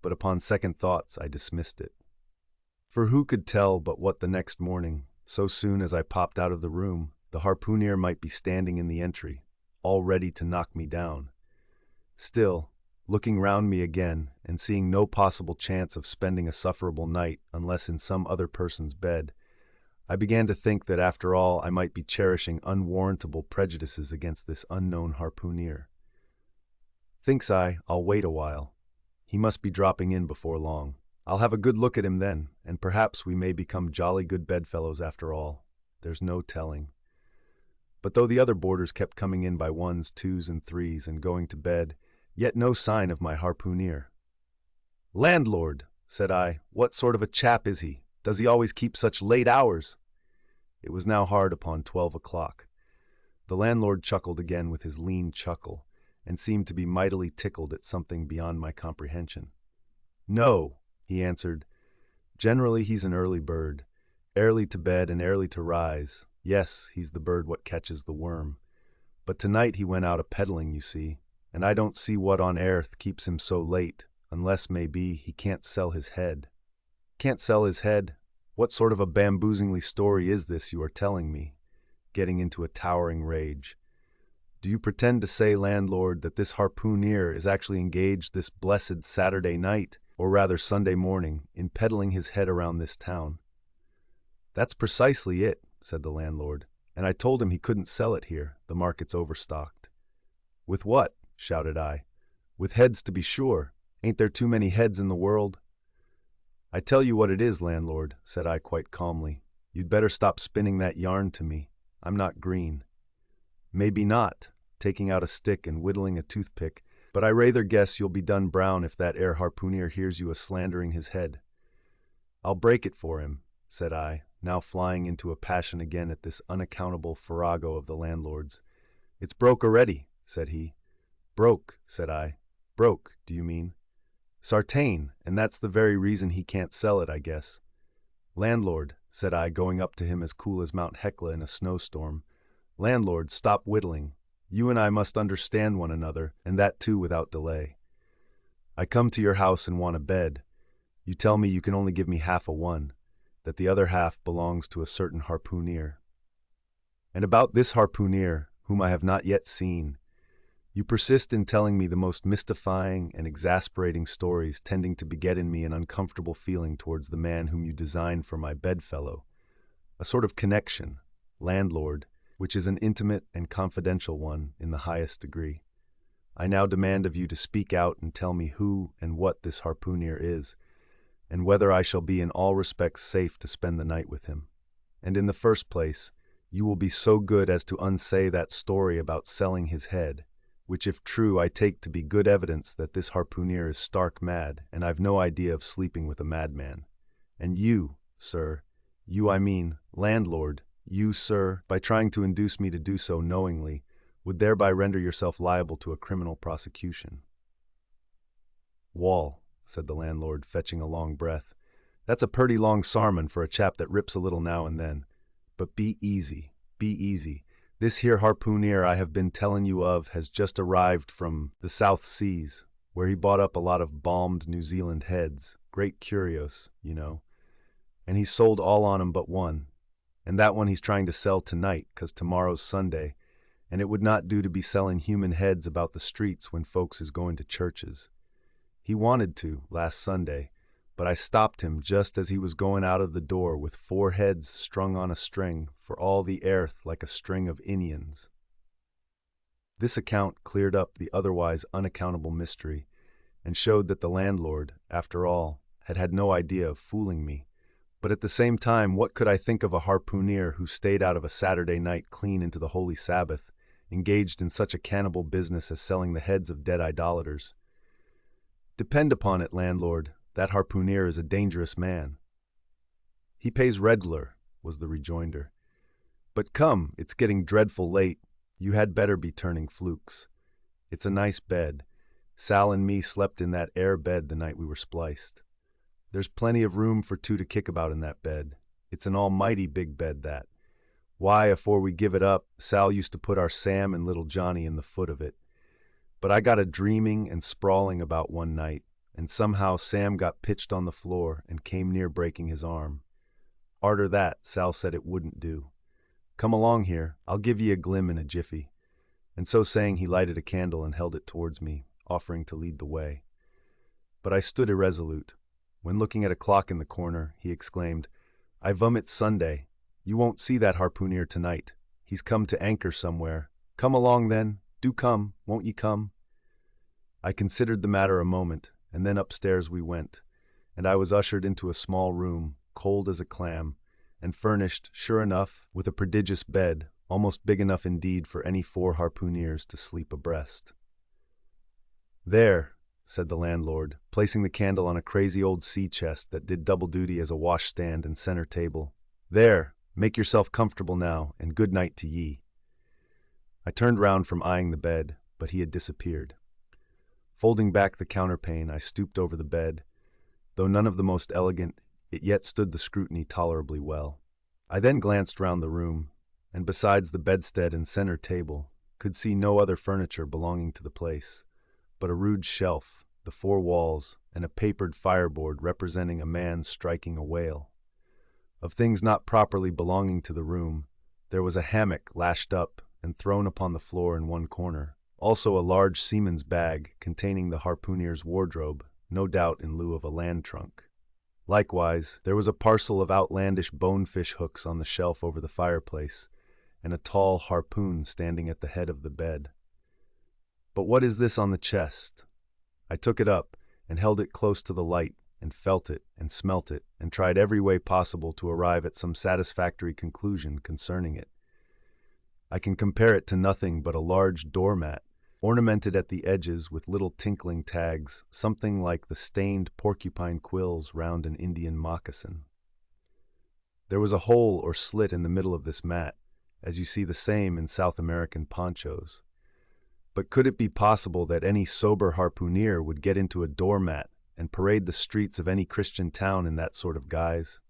but upon second thoughts I dismissed it. For who could tell but what the next morning, so soon as I popped out of the room, the harpooner might be standing in the entry, all ready to knock me down. Still, looking round me again, and seeing no possible chance of spending a sufferable night unless in some other person's bed, I began to think that after all I might be cherishing unwarrantable prejudices against this unknown harpooner. Thinks I, I'll wait a while. He must be dropping in before long. I'll have a good look at him then, and perhaps we may become jolly good bedfellows after all. There's no telling. But though the other boarders kept coming in by ones, twos, and threes and going to bed, yet no sign of my harpooner. "Landlord," said I, "what sort of a chap is he? Does he always keep such late hours?" It was now hard upon 12 o'clock. The landlord chuckled again with his lean chuckle, and seemed to be mightily tickled at something beyond my comprehension. "No," he answered, "generally he's an early bird, early to bed and early to rise. Yes, he's the bird what catches the worm. But tonight he went out a-peddling, you see, and I don't see what on earth keeps him so late, unless, maybe, he can't sell his head." "Can't sell his head? What sort of a bamboozingly story is this you are telling me?" Getting into a towering rage. "Do you pretend to say, landlord, that this harpooner is actually engaged this blessed Saturday night, or rather Sunday morning, in peddling his head around this town." "That's precisely it," said the landlord, "and I told him he couldn't sell it here, the market's overstocked." "With what?" shouted I. "With heads, to be sure. Ain't there too many heads in the world?" "I tell you what it is, landlord," said I quite calmly. "You'd better stop spinning that yarn to me. I'm not green." "Maybe not," taking out a stick and whittling a toothpick, "but I rather guess you'll be done brown if that 'ere harpooner hears you a-slandering his head." "I'll break it for him," said I, now flying into a passion again at this unaccountable farrago of the landlord's. "It's broke already," said he. "Broke," said I. "Broke, do you mean?" "Sartain, and that's the very reason he can't sell it, I guess." "Landlord," said I, going up to him as cool as Mount Hecla in a snowstorm. "Landlord, stop whittling. You and I must understand one another, and that too without delay. I come to your house and want a bed. You tell me you can only give me half a one, that the other half belongs to a certain harpooner. And about this harpooner, whom I have not yet seen, you persist in telling me the most mystifying and exasperating stories, tending to beget in me an uncomfortable feeling towards the man whom you designed for my bedfellow, a sort of connection, landlord, which is an intimate and confidential one in the highest degree. I now demand of you to speak out and tell me who and what this harpooner is, and whether I shall be in all respects safe to spend the night with him. And in the first place, you will be so good as to unsay that story about selling his head, which if true I take to be good evidence that this harpooner is stark mad, and I've no idea of sleeping with a madman. And you, sir, you I mean, landlord, you, sir, by trying to induce me to do so knowingly, would thereby render yourself liable to a criminal prosecution." "Wall," said the landlord, fetching a long breath, "that's a purty long sarmon for a chap that rips a little now and then. But be easy, be easy. This here harpooner I have been telling you of has just arrived from the South Seas, where he bought up a lot of balmed New Zealand heads, great curios, you know, and he's sold all on 'em but one, and that one he's trying to sell tonight, 'cause tomorrow's Sunday, and it would not do to be selling human heads about the streets when folks is going to churches. He wanted to last Sunday, but I stopped him just as he was going out of the door with 4 heads strung on a string for all the earth like a string of Indians." This account cleared up the otherwise unaccountable mystery, and showed that the landlord, after all, had had no idea of fooling me. But at the same time, what could I think of a harpooner who stayed out of a Saturday night clean into the Holy Sabbath, engaged in such a cannibal business as selling the heads of dead idolaters? "Depend upon it, landlord, that harpooner is a dangerous man." "He pays regular," was the rejoinder. "But come, it's getting dreadful late. You had better be turning flukes. It's a nice bed. Sal and me slept in that air bed the night we were spliced. There's plenty of room for 2 to kick about in that bed. It's an almighty big bed, that. Why, afore we give it up, Sal used to put our Sam and little Johnny in the foot of it. But I got a dreaming and sprawling about one night, and somehow Sam got pitched on the floor and came near breaking his arm. Arter that, Sal said it wouldn't do. 'Come along here, I'll give ye a glim in a jiffy.' And so saying, he lighted a candle and held it towards me, offering to lead the way. But I stood irresolute. When looking at a clock in the corner, he exclaimed, 'I vum it's Sunday. You won't see that harpooner tonight. He's come to anchor somewhere. Come along then. Do come, won't ye come?' I considered the matter a moment, and then upstairs we went, and I was ushered into a small room, cold as a clam, and furnished, sure enough, with a prodigious bed, almost big enough indeed for any 4 harpooneers to sleep abreast. "There," said the landlord, placing the candle on a crazy old sea chest that did double duty as a washstand and center table. "There, make yourself comfortable now, and good night to ye." I turned round from eyeing the bed, but he had disappeared. Folding back the counterpane, I stooped over the bed. Though none of the most elegant, it yet stood the scrutiny tolerably well. I then glanced round the room, and besides the bedstead and center table, could see no other furniture belonging to the place, but a rude shelf, the 4 walls, and a papered fireboard representing a man striking a whale. Of things not properly belonging to the room, there was a hammock lashed up and thrown upon the floor in one corner, also a large seaman's bag containing the harpooner's wardrobe no doubt in lieu of a land trunk. Likewise, there was a parcel of outlandish bonefish hooks on the shelf over the fireplace, and a tall harpoon standing at the head of the bed. But what is this on the chest? I took it up and held it close to the light and felt it and smelt it and tried every way possible to arrive at some satisfactory conclusion concerning it. I can compare it to nothing but a large doormat, ornamented at the edges with little tinkling tags, something like the stained porcupine quills round an Indian moccasin. There was a hole or slit in the middle of this mat, as you see the same in South American ponchos. But could it be possible that any sober harpooner would get into a doormat and parade the streets of any Christian town in that sort of guise?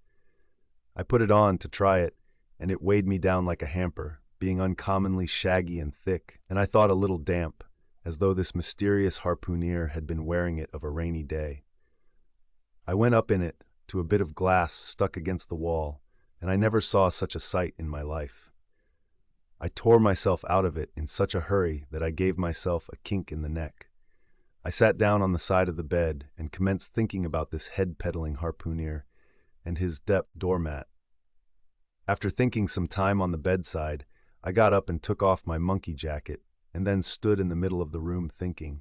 I put it on to try it, and it weighed me down like a hamper, being uncommonly shaggy and thick, and I thought a little damp, as though this mysterious harpooner had been wearing it of a rainy day. I went up in it to a bit of glass stuck against the wall, and I never saw such a sight in my life. I tore myself out of it in such a hurry that I gave myself a kink in the neck. I sat down on the side of the bed and commenced thinking about this head-peddling harpooner and his depth doormat. After thinking some time on the bedside, I got up and took off my monkey jacket and then stood in the middle of the room thinking.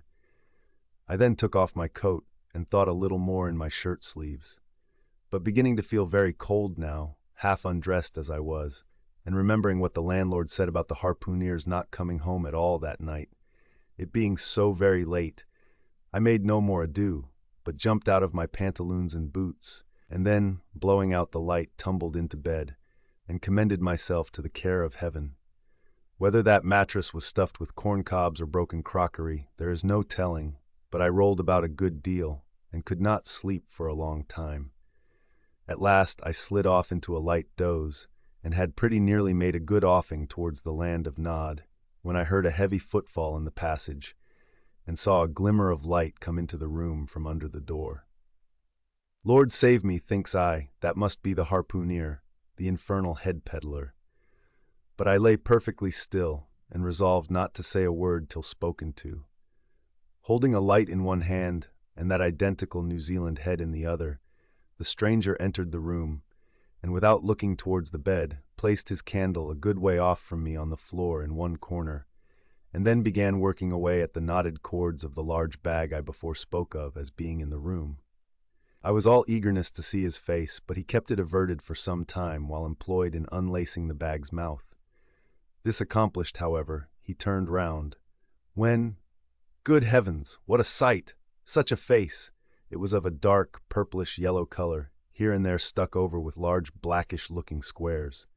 I then took off my coat and thought a little more in my shirt sleeves. But beginning to feel very cold now, half undressed as I was, and remembering what the landlord said about the harpooneers not coming home at all that night, it being so very late, I made no more ado, but jumped out of my pantaloons and boots, and then, blowing out the light, tumbled into bed, and commended myself to the care of heaven. Whether that mattress was stuffed with corn cobs or broken crockery, there is no telling, but I rolled about a good deal, and could not sleep for a long time. At last I slid off into a light doze, and had pretty nearly made a good offing towards the land of Nod, when I heard a heavy footfall in the passage, and saw a glimmer of light come into the room from under the door. Lord save me, thinks I, that must be the harpooner, the infernal head-peddler. But I lay perfectly still, and resolved not to say a word till spoken to. Holding a light in one hand, and that identical New Zealand head in the other, the stranger entered the room, and without looking towards the bed, placed his candle a good way off from me on the floor in one corner, and then began working away at the knotted cords of the large bag I before spoke of as being in the room. I was all eagerness to see his face, but he kept it averted for some time while employed in unlacing the bag's mouth. This accomplished, however, he turned round, when, good heavens, what a sight! Such a face! It was of a dark, purplish-yellow color, here and there stuck over with large blackish-looking squares.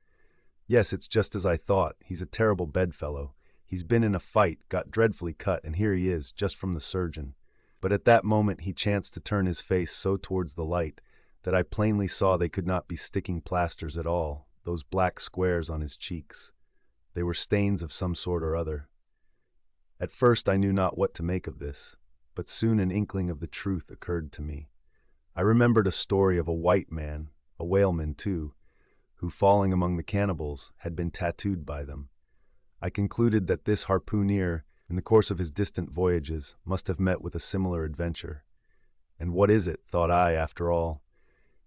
Yes, it's just as I thought. He's a terrible bedfellow. He's been in a fight, got dreadfully cut, and here he is, just from the surgeon. But at that moment he chanced to turn his face so towards the light that I plainly saw they could not be sticking plasters at all, those black squares on his cheeks. They were stains of some sort or other. At first I knew not what to make of this, but soon an inkling of the truth occurred to me. I remembered a story of a white man, a whaleman too, who, falling among the cannibals, had been tattooed by them. I concluded that this harpooner, in the course of his distant voyages, must have met with a similar adventure. And what is it, thought I, after all?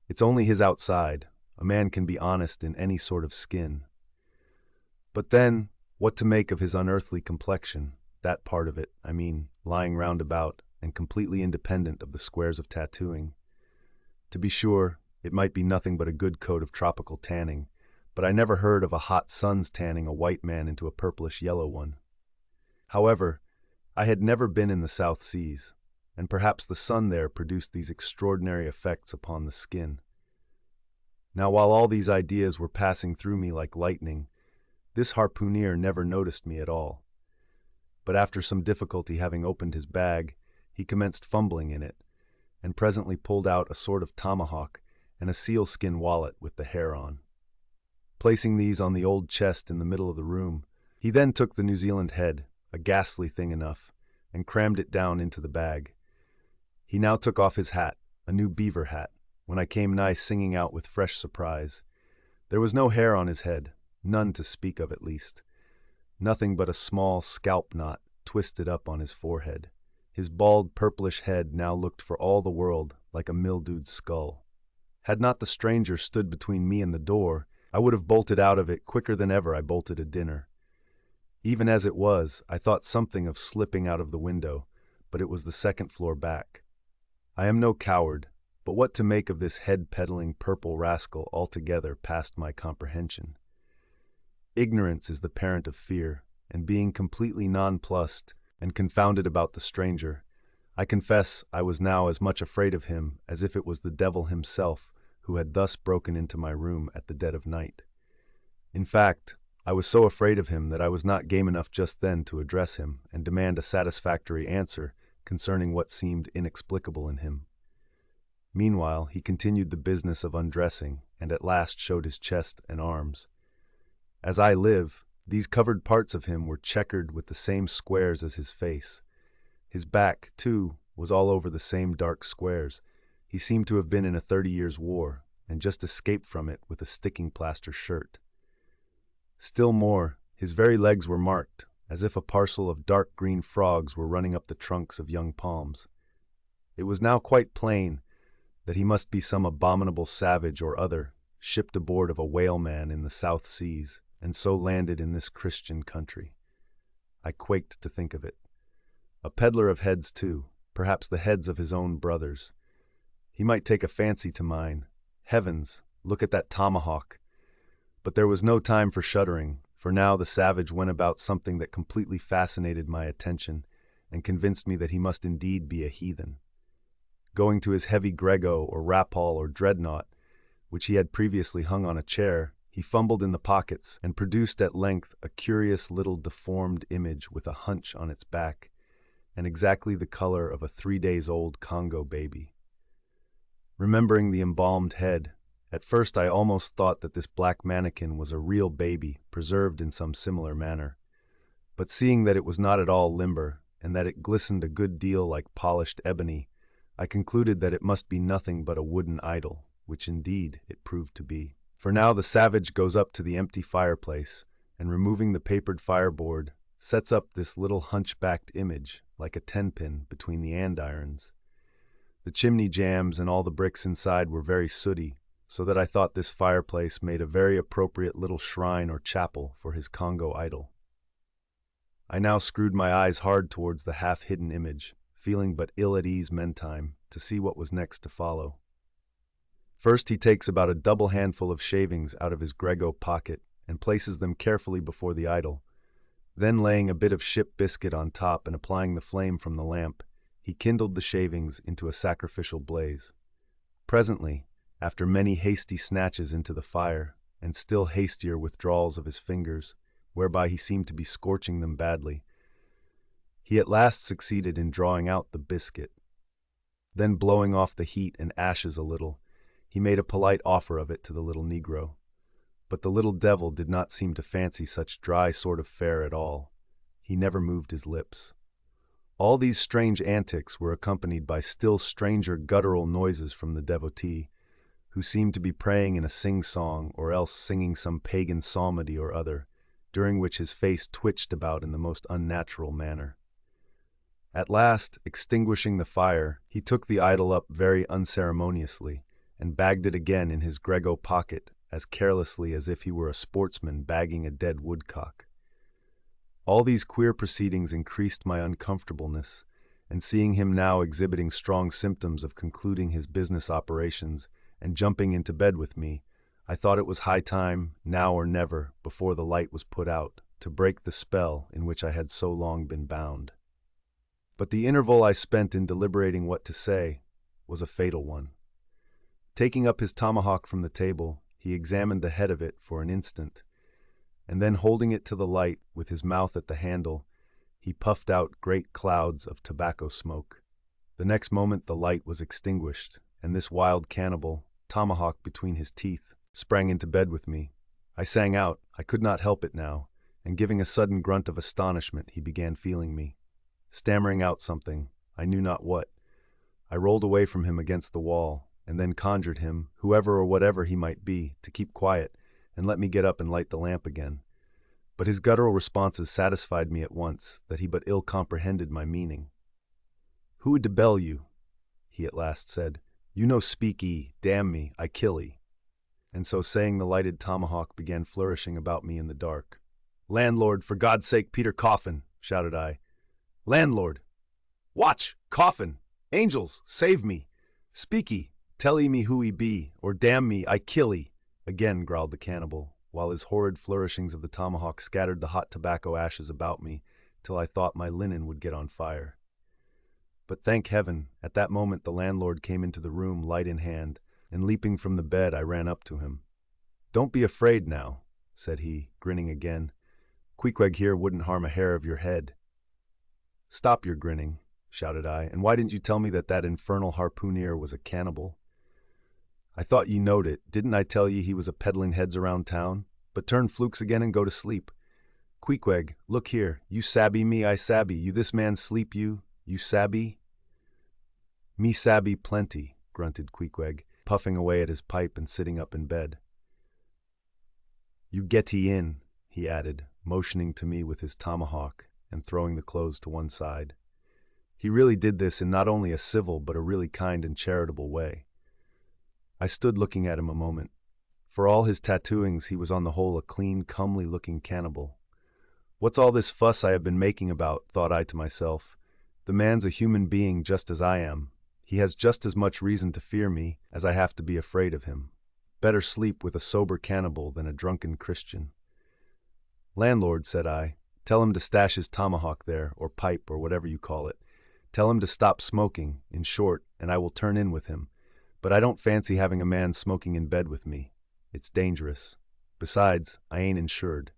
It's only his outside. A man can be honest in any sort of skin. But then, what to make of his unearthly complexion, that part of it, I mean, lying round about, and completely independent of the squares of tattooing? To be sure, it might be nothing but a good coat of tropical tanning, but I never heard of a hot sun's tanning a white man into a purplish-yellow one. However, I had never been in the South Seas, and perhaps the sun there produced these extraordinary effects upon the skin. Now, while all these ideas were passing through me like lightning, this harpooner never noticed me at all. But after some difficulty having opened his bag, he commenced fumbling in it, and presently pulled out a sort of tomahawk and a sealskin wallet with the hair on. Placing these on the old chest in the middle of the room, he then took the New Zealand head, a ghastly thing enough, and crammed it down into the bag. He now took off his hat, a new beaver hat, when I came nigh singing out with fresh surprise. There was no hair on his head, none to speak of at least. Nothing but a small scalp knot twisted up on his forehead. His bald, purplish head now looked for all the world like a mildewed skull. Had not the stranger stood between me and the door, I would have bolted out of it quicker than ever I bolted a dinner. Even as it was, I thought something of slipping out of the window, but it was the second floor back. I am no coward, but what to make of this head-peddling purple rascal altogether past my comprehension. Ignorance is the parent of fear, and being completely nonplussed and confounded about the stranger, I confess I was now as much afraid of him as if it was the devil himself who had thus broken into my room at the dead of night. In fact, I was so afraid of him that I was not game enough just then to address him and demand a satisfactory answer concerning what seemed inexplicable in him. Meanwhile, he continued the business of undressing, and at last showed his chest and arms. As I live, these covered parts of him were checkered with the same squares as his face. His back, too, was all over the same dark squares. He seemed to have been in a 30 years' war, and just escaped from it with a sticking plaster shirt. Still more, his very legs were marked, as if a parcel of dark green frogs were running up the trunks of young palms. It was now quite plain that he must be some abominable savage or other, shipped aboard of a whaleman in the South Seas, and so landed in this Christian country. I quaked to think of it. A peddler of heads, too, perhaps the heads of his own brothers. He might take a fancy to mine. Heavens, look at that tomahawk! But there was no time for shuddering, for now the savage went about something that completely fascinated my attention and convinced me that he must indeed be a heathen. Going to his heavy grego or rapal or dreadnought, which he had previously hung on a chair, he fumbled in the pockets and produced at length a curious little deformed image with a hunch on its back and exactly the color of a 3 days-old Congo baby. Remembering the embalmed head, at first I almost thought that this black mannequin was a real baby preserved in some similar manner. But seeing that it was not at all limber and that it glistened a good deal like polished ebony, I concluded that it must be nothing but a wooden idol, which indeed it proved to be. For now the savage goes up to the empty fireplace and, removing the papered fireboard, sets up this little hunchbacked image like a 10-pin between the andirons. The chimney jambs and all the bricks inside were very sooty, so that I thought this fireplace made a very appropriate little shrine or chapel for his Congo idol. I now screwed my eyes hard towards the half-hidden image, feeling but ill at ease meantime to see what was next to follow. First he takes about a double handful of shavings out of his grego pocket and places them carefully before the idol. Then, laying a bit of ship biscuit on top and applying the flame from the lamp, he kindled the shavings into a sacrificial blaze. Presently, after many hasty snatches into the fire, and still hastier withdrawals of his fingers, whereby he seemed to be scorching them badly, he at last succeeded in drawing out the biscuit. Then, blowing off the heat and ashes a little, he made a polite offer of it to the little negro. But the little devil did not seem to fancy such dry sort of fare at all. He never moved his lips. All these strange antics were accompanied by still stranger guttural noises from the devotee, who seemed to be praying in a sing-song or else singing some pagan psalmody or other, during which his face twitched about in the most unnatural manner. At last, extinguishing the fire, he took the idol up very unceremoniously and bagged it again in his grego pocket as carelessly as if he were a sportsman bagging a dead woodcock. All these queer proceedings increased my uncomfortableness, and seeing him now exhibiting strong symptoms of concluding his business operations and jumping into bed with me, I thought it was high time, now or never, before the light was put out, to break the spell in which I had so long been bound. But the interval I spent in deliberating what to say was a fatal one. Taking up his tomahawk from the table, he examined the head of it for an instant, and then holding it to the light with his mouth at the handle, he puffed out great clouds of tobacco smoke. The next moment the light was extinguished, and this wild cannibal, tomahawk between his teeth, sprang into bed with me. I sang out, I could not help it now, and giving a sudden grunt of astonishment, he began feeling me. Stammering out something, I knew not what, I rolled away from him against the wall, and then conjured him, whoever or whatever he might be, to keep quiet and let me get up and light the lamp again. But his guttural responses satisfied me at once that he but ill comprehended my meaning. "Who would debel you?" he at last said. "You no speak damn me, I kill 'ee." And so saying, the lighted tomahawk began flourishing about me in the dark. "Landlord, for God's sake, Peter Coffin!" shouted I. "Landlord! Watch! Coffin! Angels, save me! Speaky, tell 'ee me who 'ee be, or damn me, I kill 'ee!" Again growled the cannibal, while his horrid flourishings of the tomahawk scattered the hot tobacco ashes about me, till I thought my linen would get on fire. But thank heaven, at that moment the landlord came into the room, light in hand, and leaping from the bed I ran up to him. "Don't be afraid now," said he, grinning again. "Queequeg here wouldn't harm a hair of your head." "Stop your grinning," shouted I, "and why didn't you tell me that infernal harpooneer was a cannibal?" "I thought ye knowed it. Didn't I tell ye he was a peddling heads around town? But turn flukes again and go to sleep. Queequeg, look here, you sabby me, I sabby, you this man sleep you sabby?" "Me sabby plenty," grunted Queequeg, puffing away at his pipe and sitting up in bed. "You getty in," he added, motioning to me with his tomahawk and throwing the clothes to one side. He really did this in not only a civil but a really kind and charitable way. I stood looking at him a moment. For all his tattooings, he was on the whole a clean, comely-looking cannibal. "What's all this fuss I have been making about?" thought I to myself. "The man's a human being just as I am. He has just as much reason to fear me as I have to be afraid of him. Better sleep with a sober cannibal than a drunken Christian." "Landlord," said I, "tell him to stash his tomahawk there, or pipe, or whatever you call it. Tell him to stop smoking, in short, and I will turn in with him. But I don't fancy having a man smoking in bed with me. It's dangerous. Besides, I ain't insured."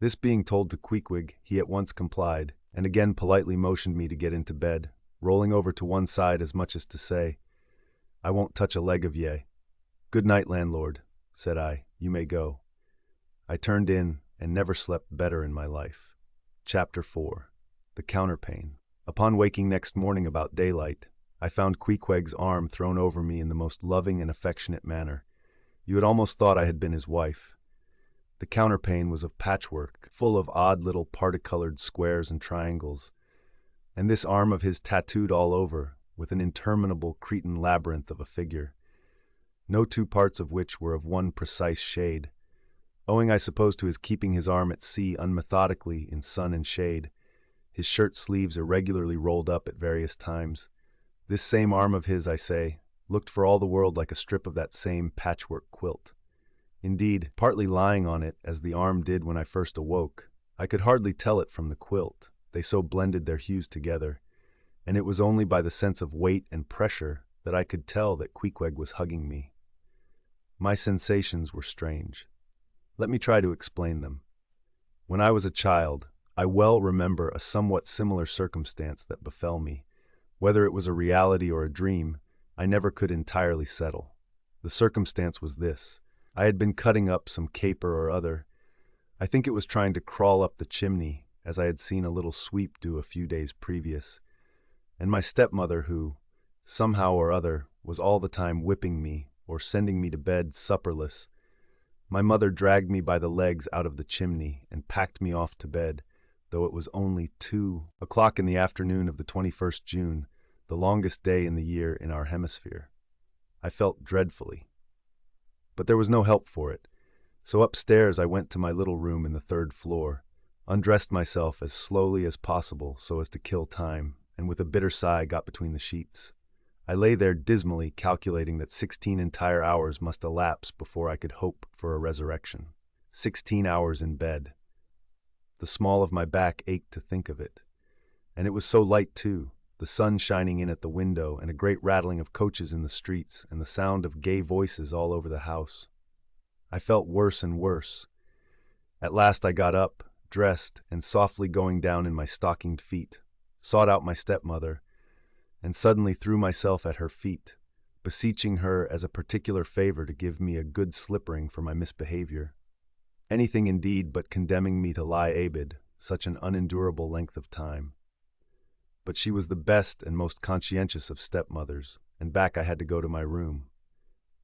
This being told to Queequeg, he at once complied, and again politely motioned me to get into bed, rolling over to one side as much as to say, "I won't touch a leg of ye." "Good night, landlord," said I. "You may go." I turned in, and never slept better in my life. Chapter 4. The Counterpane. Upon waking next morning about daylight, I found Queequeg's arm thrown over me in the most loving and affectionate manner. You had almost thought I had been his wife. The counterpane was of patchwork, full of odd little parti-colored squares and triangles, and this arm of his tattooed all over, with an interminable Cretan labyrinth of a figure, no two parts of which were of one precise shade, owing, I suppose, to his keeping his arm at sea unmethodically in sun and shade, his shirt sleeves irregularly rolled up at various times. This same arm of his, I say, looked for all the world like a strip of that same patchwork quilt. Indeed, partly lying on it, as the arm did when I first awoke, I could hardly tell it from the quilt, they so blended their hues together, and it was only by the sense of weight and pressure that I could tell that Queequeg was hugging me. My sensations were strange. Let me try to explain them. When I was a child, I well remember a somewhat similar circumstance that befell me. Whether it was a reality or a dream, I never could entirely settle. The circumstance was this. I had been cutting up some caper or other. I think it was trying to crawl up the chimney, as I had seen a little sweep do a few days previous, and my stepmother, who, somehow or other, was all the time whipping me or sending me to bed supperless, my mother dragged me by the legs out of the chimney and packed me off to bed, though it was only 2 o'clock in the afternoon of the 21st June, the longest day in the year in our hemisphere. I felt dreadfully. But there was no help for it, so upstairs I went to my little room in the 3rd floor, undressed myself as slowly as possible so as to kill time, and with a bitter sigh got between the sheets. I lay there dismally calculating that 16 entire hours must elapse before I could hope for a resurrection. 16 hours in bed. The small of my back ached to think of it. And it was so light too, the sun shining in at the window and a great rattling of coaches in the streets and the sound of gay voices all over the house. I felt worse and worse. At last I got up, dressed, and softly going down in my stockinged feet, sought out my stepmother, and suddenly threw myself at her feet, beseeching her as a particular favor to give me a good slippering for my misbehavior. Anything indeed but condemning me to lie abed such an unendurable length of time. But she was the best and most conscientious of stepmothers, and back I had to go to my room.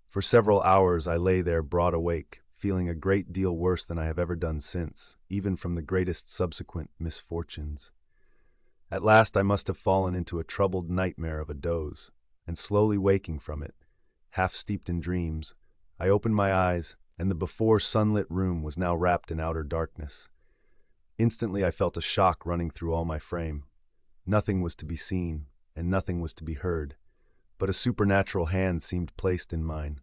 For several hours I lay there broad awake, feeling a great deal worse than I have ever done since, even from the greatest subsequent misfortunes. At last I must have fallen into a troubled nightmare of a doze, and slowly waking from it, half steeped in dreams, I opened my eyes, and the before sunlit room was now wrapped in outer darkness. Instantly I felt a shock running through all my frame. Nothing was to be seen, and nothing was to be heard, but a supernatural hand seemed placed in mine.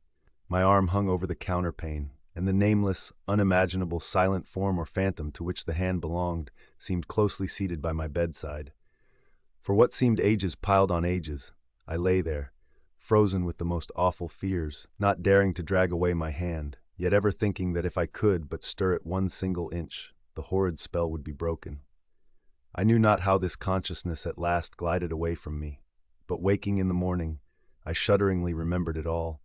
My arm hung over the counterpane, and the nameless, unimaginable silent form or phantom to which the hand belonged seemed closely seated by my bedside. For what seemed ages piled on ages, I lay there, frozen with the most awful fears, not daring to drag away my hand, yet ever thinking that if I could but stir it one single inch, the horrid spell would be broken. I knew not how this consciousness at last glided away from me, but waking in the morning, I shudderingly remembered it all,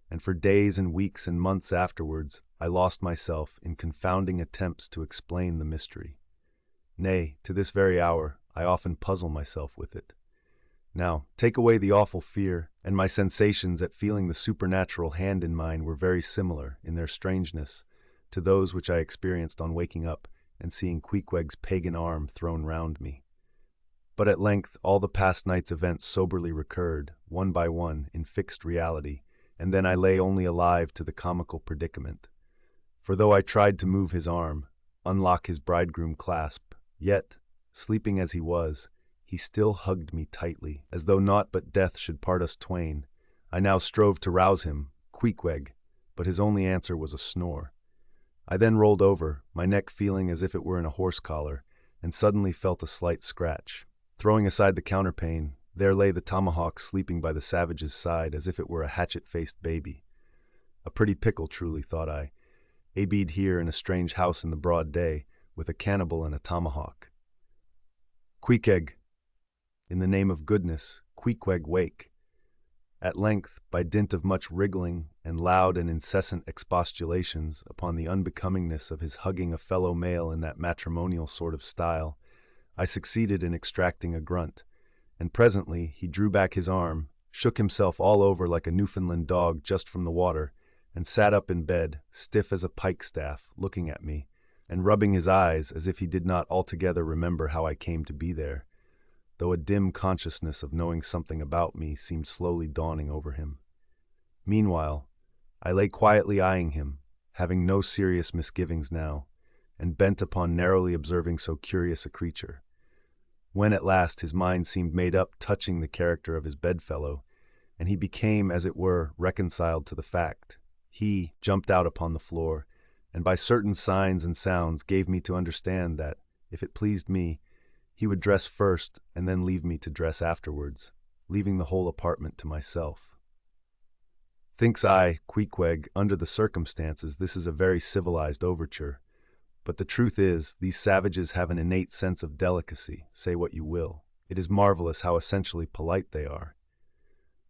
and for days and weeks and months afterwards, I lost myself in confounding attempts to explain the mystery. Nay, to this very hour, I often puzzle myself with it. Now, take away the awful fear, and my sensations at feeling the supernatural hand in mine were very similar, in their strangeness, to those which I experienced on waking up and seeing Queequeg's pagan arm thrown round me. But at length all the past night's events soberly recurred, one by one, in fixed reality, and then I lay only alive to the comical predicament. For though I tried to move his arm, unlock his bridegroom clasp, yet, sleeping as he was, he still hugged me tightly, as though naught but death should part us twain. I now strove to rouse him, Queequeg, but his only answer was a snore. I then rolled over, my neck feeling as if it were in a horse collar, and suddenly felt a slight scratch. Throwing aside the counterpane, there lay the tomahawk sleeping by the savage's side as if it were a hatchet-faced baby. A pretty pickle, truly, thought I, AB'd here in a strange house in the broad day, with a cannibal and a tomahawk. Queequeg, in the name of goodness, Queequeg, wake. At length, by dint of much wriggling and loud and incessant expostulations upon the unbecomingness of his hugging a fellow male in that matrimonial sort of style, I succeeded in extracting a grunt, and presently he drew back his arm, shook himself all over like a Newfoundland dog just from the water, and sat up in bed, stiff as a pikestaff, looking at me, and rubbing his eyes as if he did not altogether remember how I came to be there, though a dim consciousness of knowing something about me seemed slowly dawning over him. Meanwhile, I lay quietly eyeing him, having no serious misgivings now, and bent upon narrowly observing so curious a creature. When at last his mind seemed made up touching the character of his bedfellow, and he became, as it were, reconciled to the fact, he jumped out upon the floor, and by certain signs and sounds gave me to understand that, if it pleased me, he would dress first and then leave me to dress afterwards, leaving the whole apartment to myself. Thinks I, Queequeg, under the circumstances this is a very civilized overture, but the truth is, these savages have an innate sense of delicacy, say what you will. It is marvelous how essentially polite they are.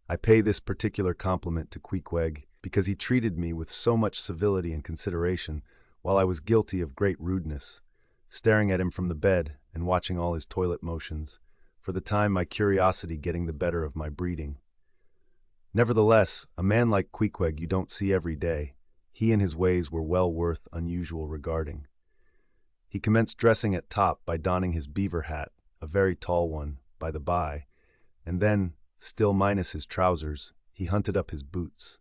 I pay this particular compliment to Queequeg because he treated me with so much civility and consideration while I was guilty of great rudeness, staring at him from the bed and watching all his toilet motions, for the time my curiosity getting the better of my breeding. Nevertheless, a man like Queequeg you don't see every day. He and his ways were well worth unusual regarding. He commenced dressing at top by donning his beaver hat, a very tall one, by the by, and then, still minus his trousers, he hunted up his boots.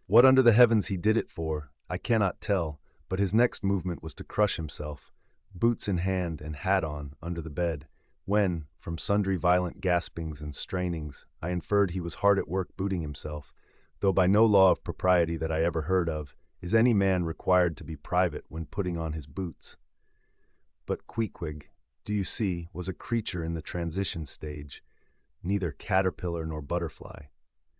What under the heavens he did it for, I cannot tell, but his next movement was to crush himself, boots in hand and hat on, under the bed, when, from sundry violent gaspings and strainings, I inferred he was hard at work booting himself, though by no law of propriety that I ever heard of is any man required to be private when putting on his boots. But Queequeg, do you see, was a creature in the transition stage, neither caterpillar nor butterfly.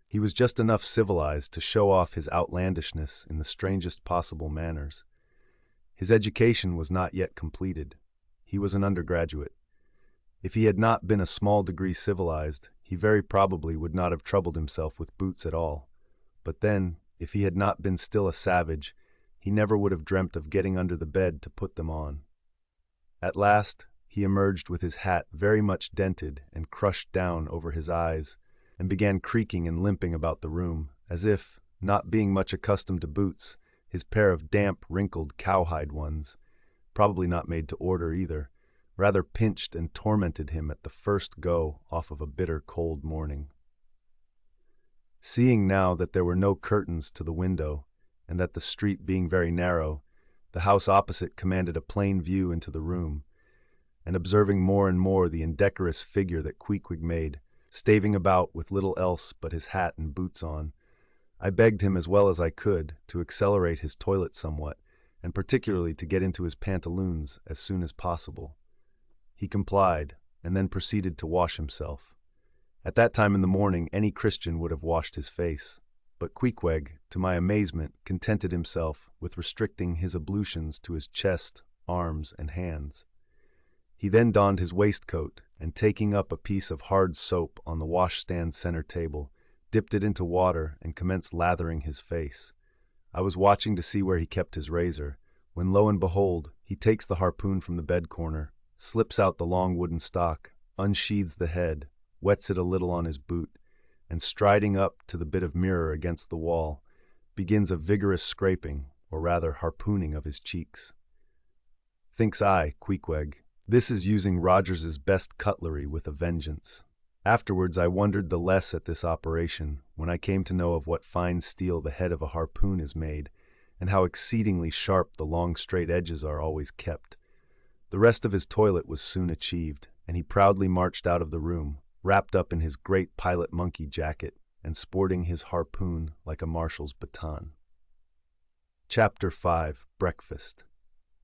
He was just enough civilized to show off his outlandishness in the strangest possible manners. His education was not yet completed. He was an undergraduate. If he had not been a small degree civilized, he very probably would not have troubled himself with boots at all. But then, if he had not been still a savage, he never would have dreamt of getting under the bed to put them on. At last, he emerged with his hat very much dented and crushed down over his eyes, and began creaking and limping about the room, as if, not being much accustomed to boots, his pair of damp, wrinkled, cowhide ones, probably not made to order either, rather pinched and tormented him at the first go off of a bitter cold morning. Seeing now that there were no curtains to the window, and that the street being very narrow, the house opposite commanded a plain view into the room, and observing more and more the indecorous figure that Queequeg made, staving about with little else but his hat and boots on, I begged him as well as I could to accelerate his toilet somewhat, and particularly to get into his pantaloons as soon as possible. He complied, and then proceeded to wash himself. At that time in the morning any Christian would have washed his face, but Queequeg, to my amazement, contented himself with restricting his ablutions to his chest, arms, and hands. He then donned his waistcoat, and taking up a piece of hard soap on the washstand center table, dipped it into water and commenced lathering his face. I was watching to see where he kept his razor, when lo and behold, he takes the harpoon from the bed corner, slips out the long wooden stock, unsheathes the head, wets it a little on his boot, and striding up to the bit of mirror against the wall, begins a vigorous scraping, or rather harpooning of his cheeks. Thinks I, Queequeg, this is using Rogers's best cutlery with a vengeance. Afterwards I wondered the less at this operation, when I came to know of what fine steel the head of a harpoon is made, and how exceedingly sharp the long straight edges are always kept. The rest of his toilet was soon achieved, and he proudly marched out of the room, wrapped up in his great pilot monkey jacket, and sporting his harpoon like a marshal's baton. Chapter 5. Breakfast.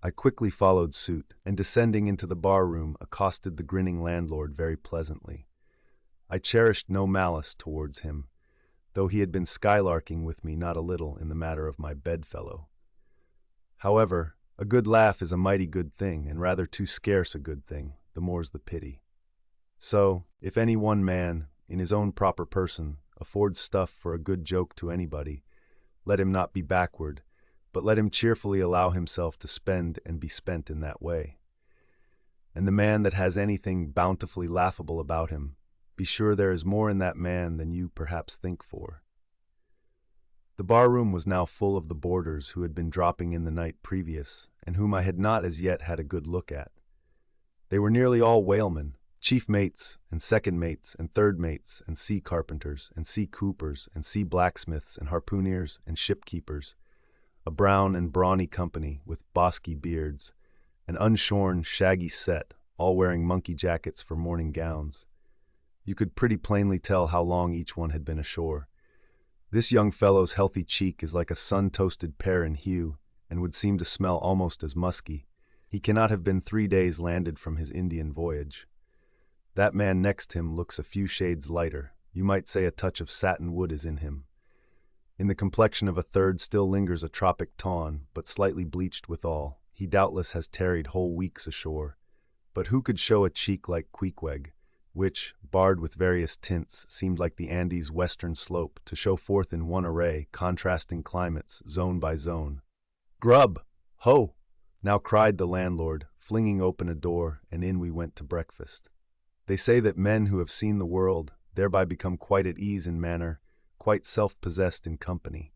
I quickly followed suit, and descending into the bar-room accosted the grinning landlord very pleasantly. I cherished no malice towards him, though he had been skylarking with me not a little in the matter of my bedfellow. However, a good laugh is a mighty good thing, and rather too scarce a good thing, the more's the pity. So, if any one man, in his own proper person, affords stuff for a good joke to anybody, let him not be backward, but let him cheerfully allow himself to spend and be spent in that way. And the man that has anything bountifully laughable about him, be sure there is more in that man than you perhaps think for. The bar-room was now full of the boarders who had been dropping in the night previous, and whom I had not as yet had a good look at. They were nearly all whalemen, chief mates, and second mates, and third mates, and sea carpenters, and sea coopers, and sea blacksmiths, and harpooneers, and shipkeepers, a brown and brawny company with bosky beards, an unshorn, shaggy set, all wearing monkey jackets for morning gowns. You could pretty plainly tell how long each one had been ashore. This young fellow's healthy cheek is like a sun-toasted pear in hue, and would seem to smell almost as musky. He cannot have been 3 days landed from his Indian voyage. That man next him looks a few shades lighter. You might say a touch of satin wood is in him. In the complexion of a third still lingers a tropic tawn, but slightly bleached withal. He doubtless has tarried whole weeks ashore. But who could show a cheek like Queequeg, which, barred with various tints, seemed like the Andes' western slope, to show forth in one array, contrasting climates, zone by zone. "Grub! Ho!" now cried the landlord, flinging open a door, and in we went to breakfast. They say that men who have seen the world thereby become quite at ease in manner, quite self-possessed in company.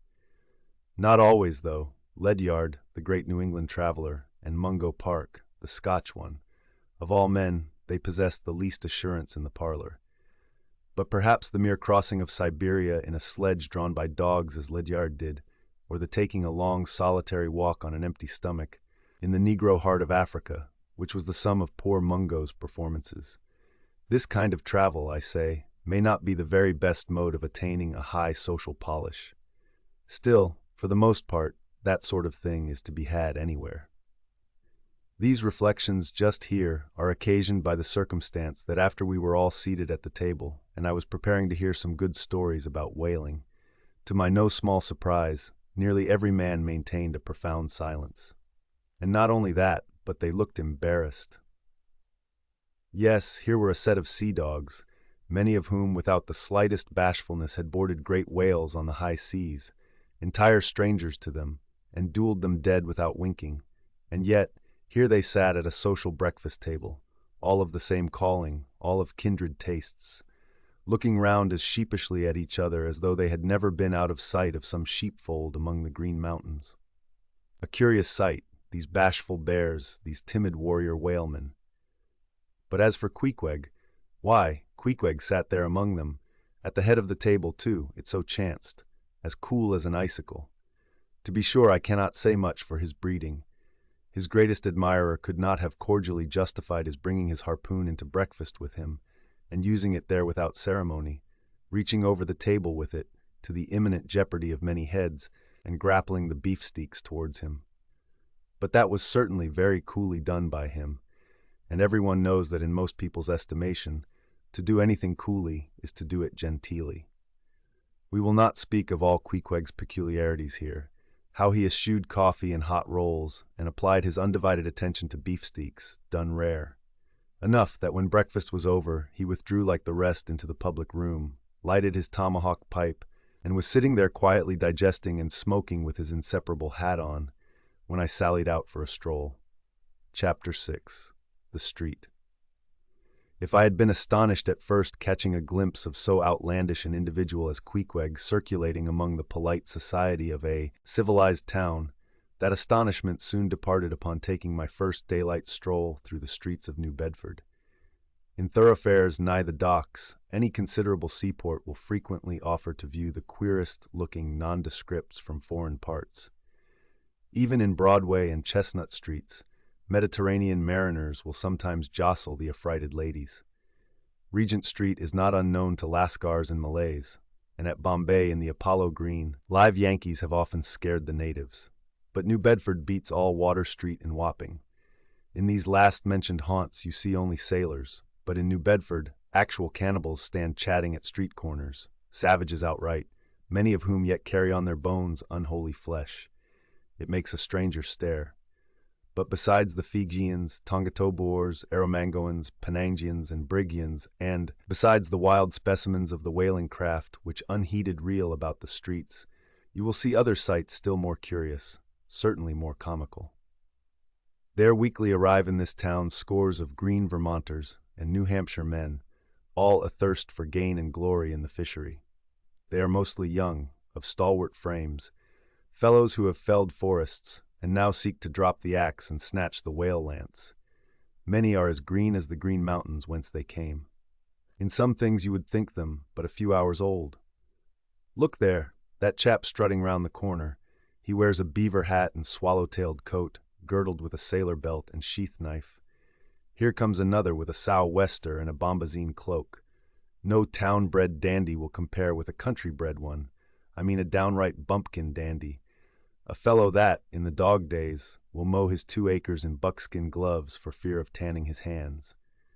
Not always, though. Ledyard, the great New England traveler, and Mungo Park, the Scotch one, of all men, they possessed the least assurance in the parlor. But perhaps the mere crossing of Siberia in a sledge drawn by dogs as Ledyard did, or the taking a long solitary walk on an empty stomach, in the Negro heart of Africa, which was the sum of poor Mungo's performances. This kind of travel, I say, may not be the very best mode of attaining a high social polish. Still, for the most part, that sort of thing is to be had anywhere. These reflections just here are occasioned by the circumstance that after we were all seated at the table, and I was preparing to hear some good stories about whaling, to my no small surprise, nearly every man maintained a profound silence. And not only that, but they looked embarrassed. Yes, here were a set of sea dogs, many of whom without the slightest bashfulness had boarded great whales on the high seas, entire strangers to them, and dueled them dead without winking, and yet here they sat at a social breakfast table, all of the same calling, all of kindred tastes, looking round as sheepishly at each other as though they had never been out of sight of some sheepfold among the green mountains. A curious sight, these bashful bears, these timid warrior whalemen. But as for Queequeg, why, Queequeg sat there among them, at the head of the table too, it so chanced, as cool as an icicle. To be sure, I cannot say much for his breeding. His greatest admirer could not have cordially justified his bringing his harpoon into breakfast with him, and using it there without ceremony, reaching over the table with it, to the imminent jeopardy of many heads, and grappling the beefsteaks towards him. But that was certainly very coolly done by him, and everyone knows that in most people's estimation, to do anything coolly is to do it genteelly. We will not speak of all Queequeg's peculiarities here, how he eschewed coffee and hot rolls, and applied his undivided attention to beefsteaks, done rare. Enough that when breakfast was over, he withdrew like the rest into the public room, lighted his tomahawk pipe, and was sitting there quietly digesting and smoking with his inseparable hat on, when I sallied out for a stroll. Chapter 6. The Street. If I had been astonished at first catching a glimpse of so outlandish an individual as Queequeg circulating among the polite society of a civilized town, that astonishment soon departed upon taking my first daylight stroll through the streets of New Bedford. In thoroughfares nigh the docks, any considerable seaport will frequently offer to view the queerest-looking nondescripts from foreign parts. Even in Broadway and Chestnut streets, Mediterranean mariners will sometimes jostle the affrighted ladies. Regent Street is not unknown to Lascars and Malays, and at Bombay in the Apollo Green, live Yankees have often scared the natives. But New Bedford beats all Water Street and Wapping. In these last-mentioned haunts you see only sailors, but in New Bedford, actual cannibals stand chatting at street corners, savages outright, many of whom yet carry on their bones unholy flesh. It makes a stranger stare. But besides the Fijians, Tonga-Toboers, Arromangoans, Penangians, and Brigians, and besides the wild specimens of the whaling craft which unheeded reel about the streets, you will see other sights still more curious, certainly more comical. There weekly arrive in this town scores of green Vermonters and New Hampshire men, all athirst for gain and glory in the fishery. They are mostly young, of stalwart frames, fellows who have felled forests, and now seek to drop the axe and snatch the whale lance. Many are as green as the green mountains whence they came. In some things you would think them but a few hours old. Look there, that chap strutting round the corner. He wears a beaver hat and swallow-tailed coat, girdled with a sailor belt and sheath knife. Here comes another with a sou'wester and a bombazine cloak. No town-bred dandy will compare with a country-bred one. I mean a downright bumpkin dandy. A fellow that, in the dog days, will mow his 2 acres in buckskin gloves for fear of tanning his hands.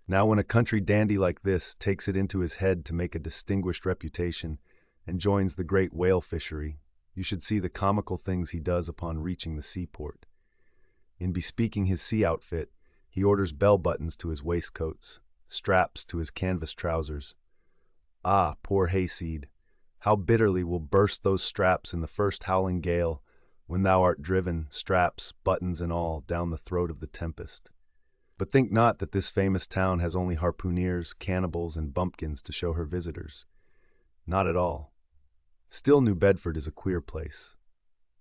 Now when a country dandy like this takes it into his head to make a distinguished reputation and joins the great whale fishery, you should see the comical things he does upon reaching the seaport. In bespeaking his sea outfit, he orders bell-buttons to his waistcoats, straps to his canvas trousers. Ah, poor hayseed! How bitterly will burst those straps in the first howling gale, when thou art driven, straps, buttons, and all, down the throat of the tempest. But think not that this famous town has only harpooneers, cannibals, and bumpkins to show her visitors. Not at all. Still, New Bedford is a queer place.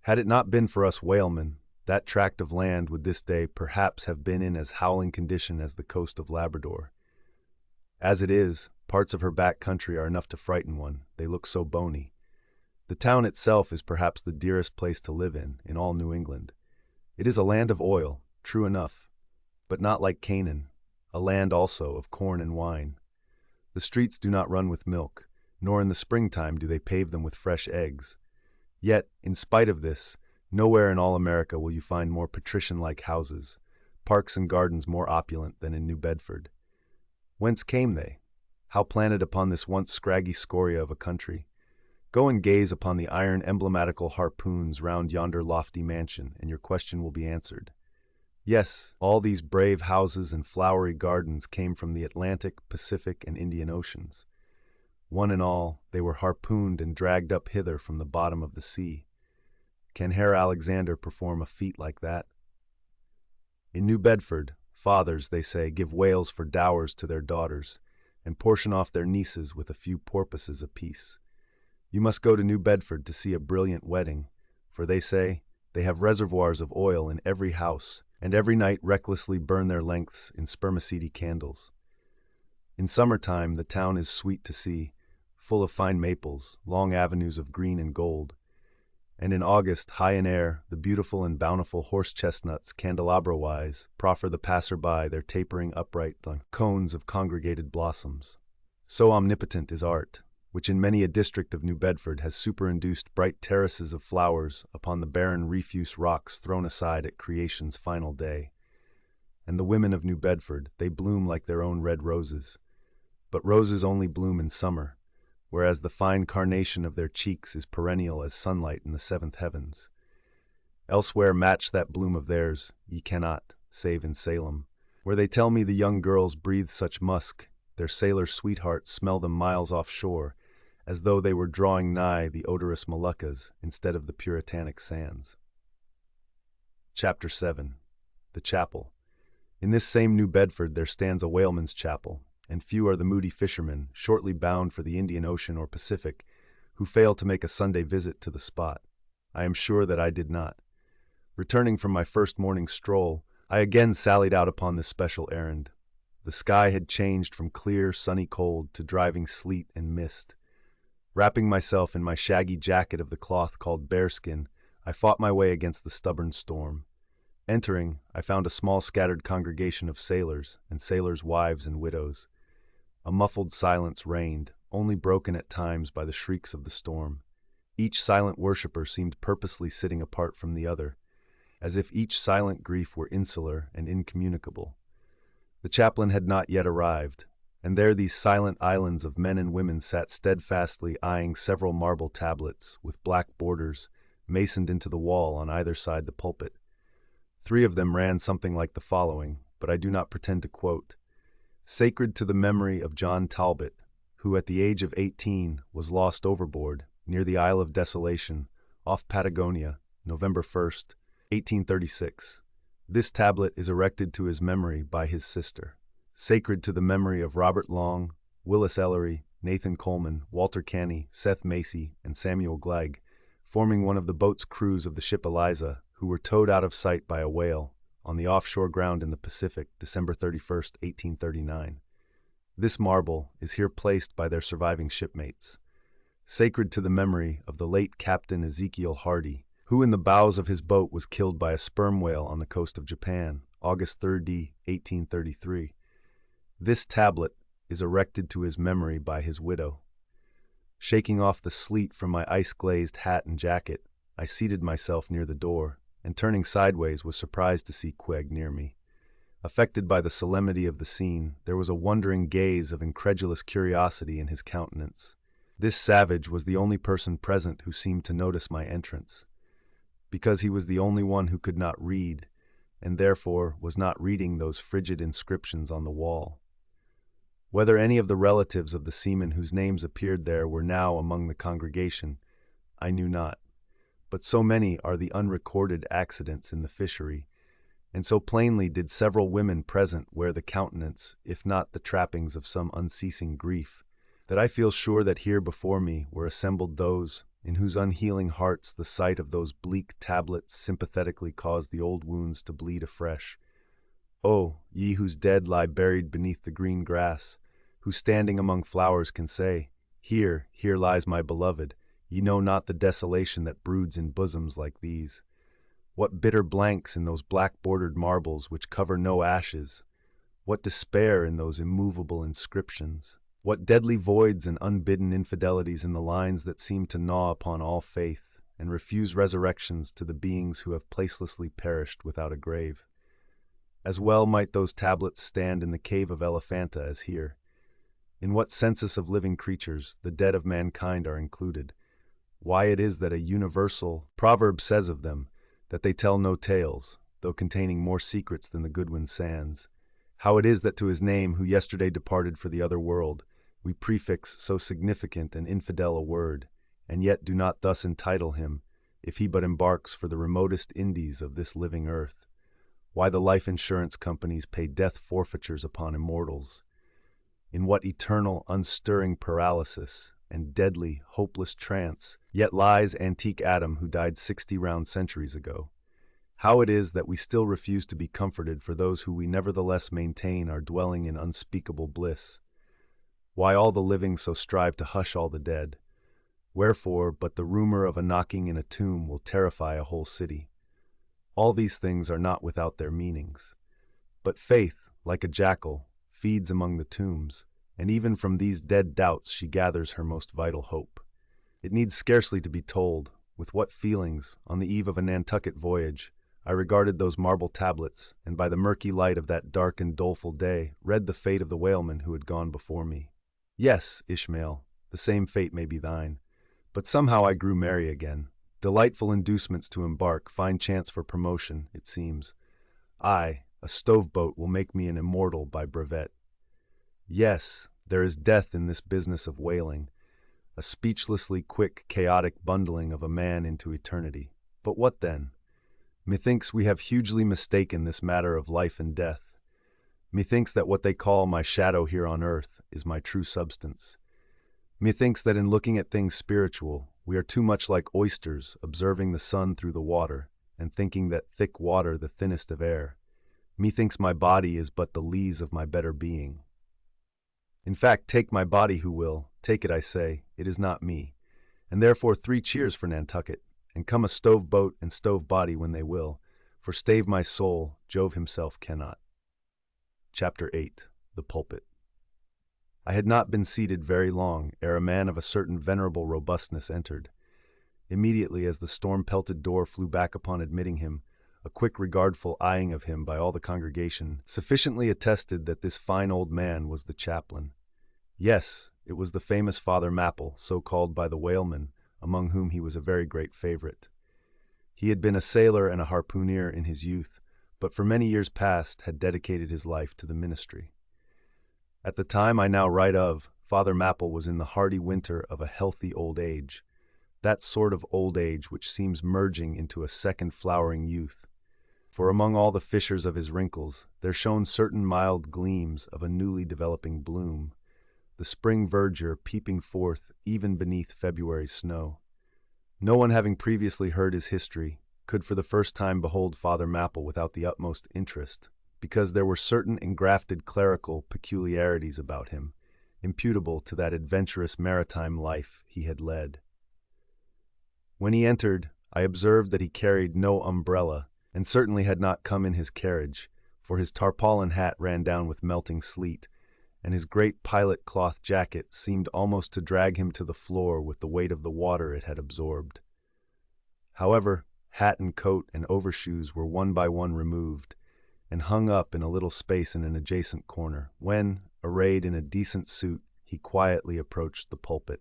Had it not been for us whalemen, that tract of land would this day perhaps have been in as howling condition as the coast of Labrador. As it is, parts of her back country are enough to frighten one, they look so bony. The town itself is perhaps the dearest place to live in all New England. It is a land of oil, true enough, but not like Canaan, a land also of corn and wine. The streets do not run with milk, nor in the springtime do they pave them with fresh eggs. Yet, in spite of this, nowhere in all America will you find more patrician-like houses, parks and gardens more opulent than in New Bedford. Whence came they? How planted upon this once scraggy scoria of a country? Go and gaze upon the iron emblematical harpoons round yonder lofty mansion, and your question will be answered. Yes, all these brave houses and flowery gardens came from the Atlantic, Pacific, and Indian Oceans. One and all, they were harpooned and dragged up hither from the bottom of the sea. Can Herr Alexander perform a feat like that? In New Bedford, fathers, they say, give whales for dowers to their daughters, and portion off their nieces with a few porpoises apiece. You must go to New Bedford to see a brilliant wedding, for they say they have reservoirs of oil in every house, and every night recklessly burn their lengths in spermaceti candles. In summertime, the town is sweet to see, full of fine maples, long avenues of green and gold. And in August, high in air, the beautiful and bountiful horse chestnuts, candelabra-wise, proffer the passer-by their tapering upright cones of congregated blossoms. So omnipotent is art, which in many a district of New Bedford has superinduced bright terraces of flowers upon the barren refuse rocks thrown aside at creation's final day. And the women of New Bedford, they bloom like their own red roses. But roses only bloom in summer, whereas the fine carnation of their cheeks is perennial as sunlight in the seventh heavens. Elsewhere match that bloom of theirs ye cannot, save in Salem, where they tell me the young girls breathe such musk, their sailor sweethearts smell them miles offshore, as though they were drawing nigh the odorous Moluccas instead of the puritanic sands. Chapter 7. The Chapel. In this same New Bedford there stands a whaleman's chapel, and few are the moody fishermen, shortly bound for the Indian Ocean or Pacific, who fail to make a Sunday visit to the spot. I am sure that I did not. Returning from my first morning stroll, I again sallied out upon this special errand. The sky had changed from clear, sunny cold to driving sleet and mist. Wrapping myself in my shaggy jacket of the cloth called bearskin, I fought my way against the stubborn storm. Entering, I found a small scattered congregation of sailors, and sailors' wives and widows. A muffled silence reigned, only broken at times by the shrieks of the storm. Each silent worshipper seemed purposely sitting apart from the other, as if each silent grief were insular and incommunicable. The chaplain had not yet arrived, and there these silent islands of men and women sat steadfastly eyeing several marble tablets, with black borders, masoned into the wall on either side the pulpit. 3 of them ran something like the following, but I do not pretend to quote. Sacred to the memory of John Talbot, who at the age of 18 was lost overboard near the Isle of Desolation, off Patagonia, November 1st, 1836. This tablet is erected to his memory by his sister. Sacred to the memory of Robert Long, Willis Ellery, Nathan Coleman, Walter Canny, Seth Macy, and Samuel Glegg, forming one of the boat's crews of the ship Eliza, who were towed out of sight by a whale on the offshore ground in the Pacific, December 31st, 1839. This marble is here placed by their surviving shipmates. Sacred to the memory of the late Captain Ezekiel Hardy, who in the bows of his boat was killed by a sperm whale on the coast of Japan, August 3rd, 1833. This tablet is erected to his memory by his widow. Shaking off the sleet from my ice-glazed hat and jacket, I seated myself near the door, and turning sideways was surprised to see Quegg near me. Affected by the solemnity of the scene, there was a wondering gaze of incredulous curiosity in his countenance. This savage was the only person present who seemed to notice my entrance, because he was the only one who could not read, and therefore was not reading those frigid inscriptions on the wall. Whether any of the relatives of the seamen whose names appeared there were now among the congregation, I knew not. But so many are the unrecorded accidents in the fishery, and so plainly did several women present wear the countenance, if not the trappings of some unceasing grief, that I feel sure that here before me were assembled those in whose unhealing hearts the sight of those bleak tablets sympathetically caused the old wounds to bleed afresh. Oh, ye whose dead lie buried beneath the green grass, who standing among flowers can say, Here, here lies my beloved, ye know not the desolation that broods in bosoms like these. What bitter blanks in those black-bordered marbles which cover no ashes! What despair in those immovable inscriptions! What deadly voids and unbidden infidelities in the lines that seem to gnaw upon all faith, and refuse resurrections to the beings who have placelessly perished without a grave! As well might those tablets stand in the cave of Elephanta as here. In what census of living creatures the dead of mankind are included? Why it is that a universal proverb says of them, that they tell no tales, though containing more secrets than the Goodwin sands. How it is that to his name, who yesterday departed for the other world, we prefix so significant and infidel a word, and yet do not thus entitle him, if he but embarks for the remotest Indies of this living earth. Why the life insurance companies pay death forfeitures upon immortals. In what eternal, unstirring paralysis and deadly, hopeless trance yet lies antique Adam who died 60 round centuries ago. How it is that we still refuse to be comforted for those who we nevertheless maintain are dwelling in unspeakable bliss. Why all the living so strive to hush all the dead? Wherefore, but the rumor of a knocking in a tomb will terrify a whole city. All these things are not without their meanings. But faith, like a jackal, feeds among the tombs, and even from these dead doubts she gathers her most vital hope. It needs scarcely to be told, with what feelings, on the eve of a Nantucket voyage, I regarded those marble tablets, and by the murky light of that dark and doleful day, read the fate of the whalemen who had gone before me. Yes, Ishmael, the same fate may be thine. But somehow I grew merry again. Delightful inducements to embark, fine chance for promotion, it seems. I, a stove-boat, will make me an immortal by brevet. Yes, there is death in this business of whaling, a speechlessly quick, chaotic bundling of a man into eternity. But what then? Methinks we have hugely mistaken this matter of life and death. Methinks that what they call my shadow here on earth is my true substance. Methinks that in looking at things spiritual, we are too much like oysters observing the sun through the water, and thinking that thick water the thinnest of air. Methinks my body is but the lees of my better being. In fact, take my body who will, take it I say, it is not me. And therefore 3 cheers for Nantucket, and come a stove-boat and stove-body when they will, for stave my soul, Jove himself cannot. Chapter 8. The Pulpit. I had not been seated very long ere a man of a certain venerable robustness entered. Immediately as the storm-pelted door flew back upon admitting him, a quick regardful eyeing of him by all the congregation sufficiently attested that this fine old man was the chaplain. Yes, it was the famous Father Mapple, so called by the whalemen, among whom he was a very great favorite. He had been a sailor and a harpooner in his youth, but for many years past had dedicated his life to the ministry. At the time I now write of, Father Mapple was in the hardy winter of a healthy old age, that sort of old age which seems merging into a second flowering youth. For among all the fissures of his wrinkles, there shone certain mild gleams of a newly developing bloom, the spring verdure peeping forth even beneath February's snow. No one having previously heard his history could for the first time behold Father Mapple without the utmost interest, because there were certain engrafted clerical peculiarities about him, imputable to that adventurous maritime life he had led. When he entered, I observed that he carried no umbrella, and certainly had not come in his carriage, for his tarpaulin hat ran down with melting sleet, and his great pilot cloth jacket seemed almost to drag him to the floor with the weight of the water it had absorbed. However, hat and coat and overshoes were one by one removed, and hung up in a little space in an adjacent corner, when, arrayed in a decent suit, he quietly approached the pulpit.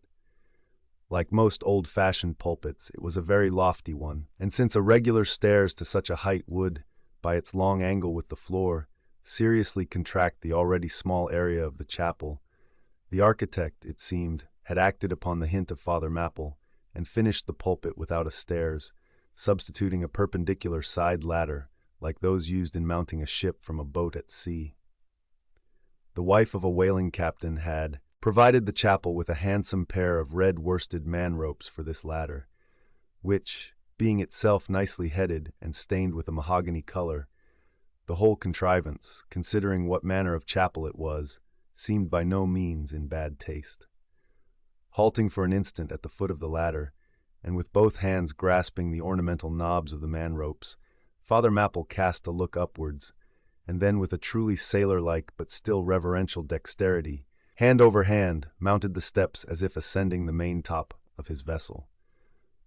Like most old-fashioned pulpits, it was a very lofty one, and since a regular stairs to such a height would, by its long angle with the floor, seriously contract the already small area of the chapel, the architect, it seemed, had acted upon the hint of Father Mapple, and finished the pulpit without a stairs, substituting a perpendicular side ladder, like those used in mounting a ship from a boat at sea. The wife of a whaling captain had provided the chapel with a handsome pair of red worsted man-ropes for this ladder, which, being itself nicely headed and stained with a mahogany color, the whole contrivance, considering what manner of chapel it was, seemed by no means in bad taste. Halting for an instant at the foot of the ladder, and with both hands grasping the ornamental knobs of the man-ropes, Father Mapple cast a look upwards, and then with a truly sailor-like but still reverential dexterity, hand over hand, mounted the steps as if ascending the main top of his vessel.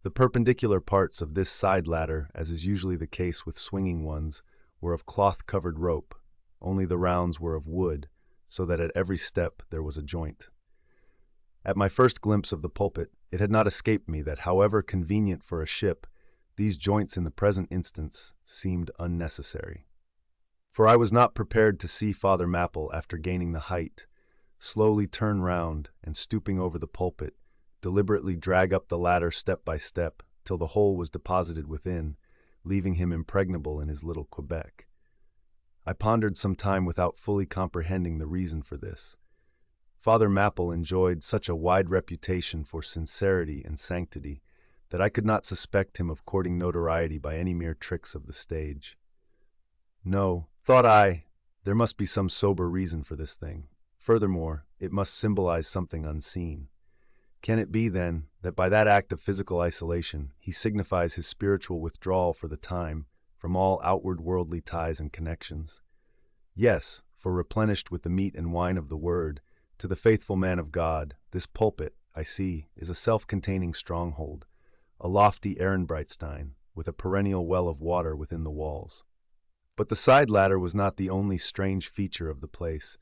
The perpendicular parts of this side ladder, as is usually the case with swinging ones, were of cloth-covered rope, only the rounds were of wood, so that at every step there was a joint. At my first glimpse of the pulpit, it had not escaped me that, however convenient for a ship, these joints in the present instance seemed unnecessary. For I was not prepared to see Father Mapple, after gaining the height, slowly turn round and, stooping over the pulpit, deliberately drag up the ladder step by step till the whole was deposited within, leaving him impregnable in his little Quebec. I pondered some time without fully comprehending the reason for this. Father Mapple enjoyed such a wide reputation for sincerity and sanctity that I could not suspect him of courting notoriety by any mere tricks of the stage. No, thought I, there must be some sober reason for this thing, Furthermore, it must symbolize something unseen. Can it be, then, that by that act of physical isolation, he signifies his spiritual withdrawal for the time from all outward worldly ties and connections? Yes, for replenished with the meat and wine of the Word, to the faithful man of God, this pulpit, I see, is a self-containing stronghold, a lofty Ehrenbreitstein, with a perennial well of water within the walls. But the side ladder was not the only strange feature of the place,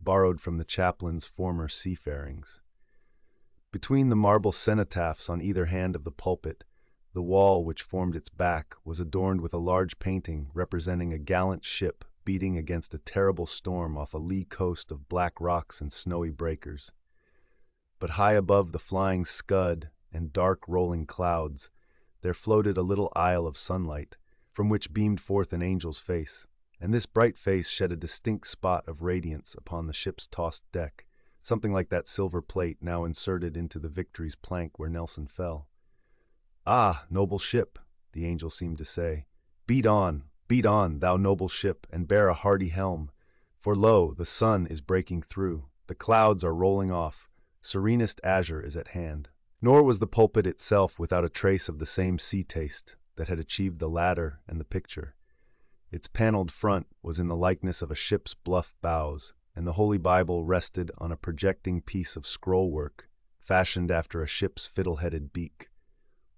borrowed from the chaplain's former seafarings. Between the marble cenotaphs on either hand of the pulpit, the wall which formed its back was adorned with a large painting representing a gallant ship beating against a terrible storm off a lee coast of black rocks and snowy breakers. But high above the flying scud and dark rolling clouds, there floated a little isle of sunlight, from which beamed forth an angel's face, and this bright face shed a distinct spot of radiance upon the ship's tossed deck, something like that silver plate now inserted into the Victory's plank where Nelson fell. "Ah, noble ship," the angel seemed to say, beat on, thou noble ship, and bear a hardy helm, for lo, the sun is breaking through, the clouds are rolling off, serenest azure is at hand." Nor was the pulpit itself without a trace of the same sea taste that had achieved the ladder and the picture. Its paneled front was in the likeness of a ship's bluff bows, and the Holy Bible rested on a projecting piece of scrollwork fashioned after a ship's fiddle-headed beak.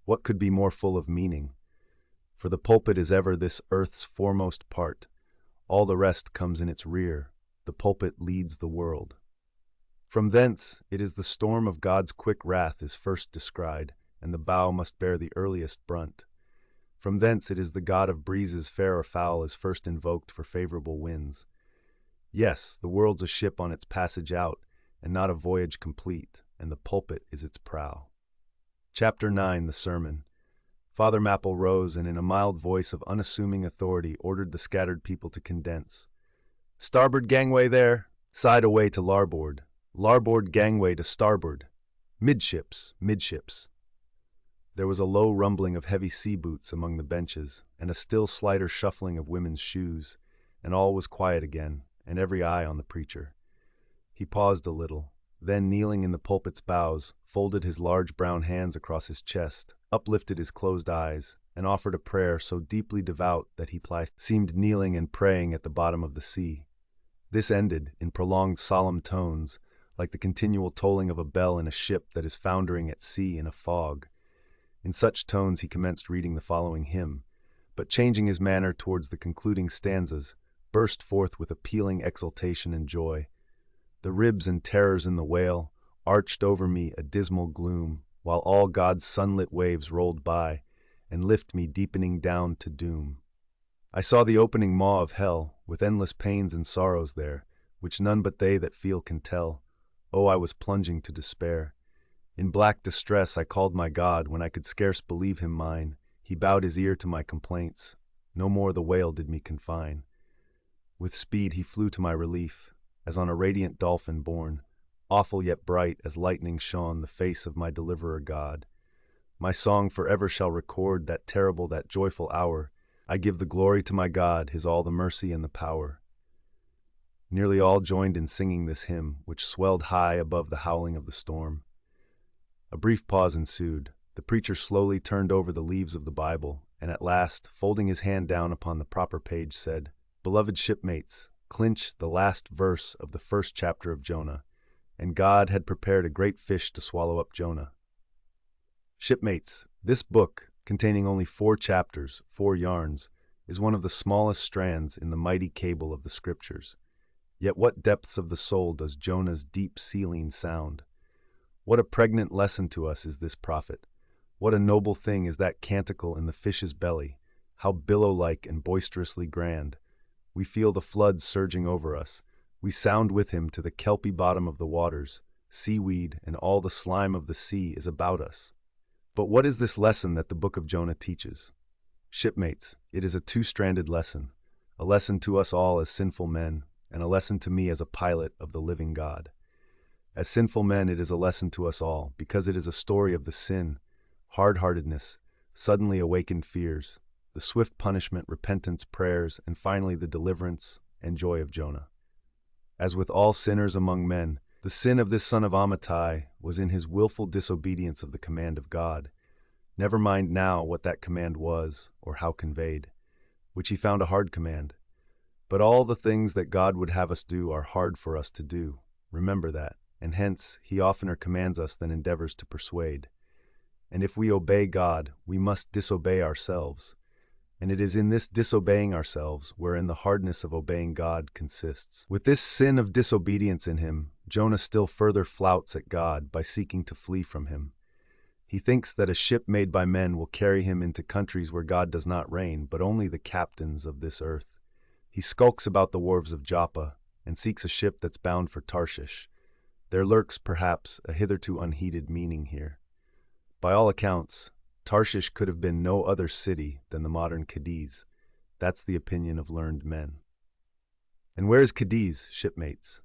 What could be more full of meaning? For the pulpit is ever this earth's foremost part. All the rest comes in its rear. The pulpit leads the world. From thence it is the storm of God's quick wrath is first descried, and the bow must bear the earliest brunt. From thence it is the god of breezes fair or foul is first invoked for favorable winds. Yes, the world's a ship on its passage out, and not a voyage complete, and the pulpit is its prow. Chapter 9, the Sermon. Father Mapple rose and in a mild voice of unassuming authority ordered the scattered people to condense. "Starboard gangway there, side away to larboard. Larboard gangway to starboard. Midships, midships." There was a low rumbling of heavy sea boots among the benches, and a still slighter shuffling of women's shoes, and all was quiet again, and every eye on the preacher. He paused a little, then kneeling in the pulpit's bows, folded his large brown hands across his chest, uplifted his closed eyes, and offered a prayer so deeply devout that he seemed kneeling and praying at the bottom of the sea. This ended in prolonged solemn tones, like the continual tolling of a bell in a ship that is foundering at sea in a fog. In such tones he commenced reading the following hymn, but changing his manner towards the concluding stanzas, burst forth with appealing exultation and joy. "The ribs and terrors in the whale arched over me a dismal gloom, while all God's sunlit waves rolled by, and lift me deepening down to doom. I saw the opening maw of hell, with endless pains and sorrows there, which none but they that feel can tell. Oh, I was plunging to despair. In black distress I called my God, when I could scarce believe him mine. He bowed his ear to my complaints. No more the whale did me confine. With speed he flew to my relief, as on a radiant dolphin borne. Awful yet bright as lightning shone the face of my deliverer God. My song forever shall record that terrible, that joyful hour. I give the glory to my God, his all the mercy and the power." Nearly all joined in singing this hymn, which swelled high above the howling of the storm. A brief pause ensued. The preacher slowly turned over the leaves of the Bible, and at last, folding his hand down upon the proper page, said, "Beloved shipmates, clinch the last verse of the first chapter of Jonah. And God had prepared a great fish to swallow up Jonah." Shipmates, this book, containing only 4 chapters, 4 yarns, is one of the smallest strands in the mighty cable of the Scriptures. Yet what depths of the soul does Jonah's deep sealing sound? What a pregnant lesson to us is this prophet! What a noble thing is that canticle in the fish's belly! How billow-like and boisterously grand! We feel the floods surging over us. We sound with him to the kelpy bottom of the waters. Seaweed and all the slime of the sea is about us. But what is this lesson that the book of Jonah teaches? Shipmates, it is a 2-stranded lesson, a lesson to us all as sinful men, and a lesson to me as a pilot of the living God. As sinful men, it is a lesson to us all, because it is a story of the sin, hard-heartedness, suddenly awakened fears, the swift punishment, repentance, prayers, and finally the deliverance and joy of Jonah. As with all sinners among men, the sin of this son of Amittai was in his willful disobedience of the command of God. Never mind now what that command was, or how conveyed, which he found a hard command. But all the things that God would have us do are hard for us to do. Remember that, and hence he oftener commands us than endeavors to persuade. And if we obey God, we must disobey ourselves. And it is in this disobeying ourselves wherein the hardness of obeying God consists. With this sin of disobedience in him, Jonah still further flouts at God by seeking to flee from him. He thinks that a ship made by men will carry him into countries where God does not reign, but only the captains of this earth. He skulks about the wharves of Joppa and seeks a ship that's bound for Tarshish. There lurks, perhaps, a hitherto unheeded meaning here. By all accounts, Tarshish could have been no other city than the modern Cadiz. That's the opinion of learned men. And where is Cadiz, shipmates?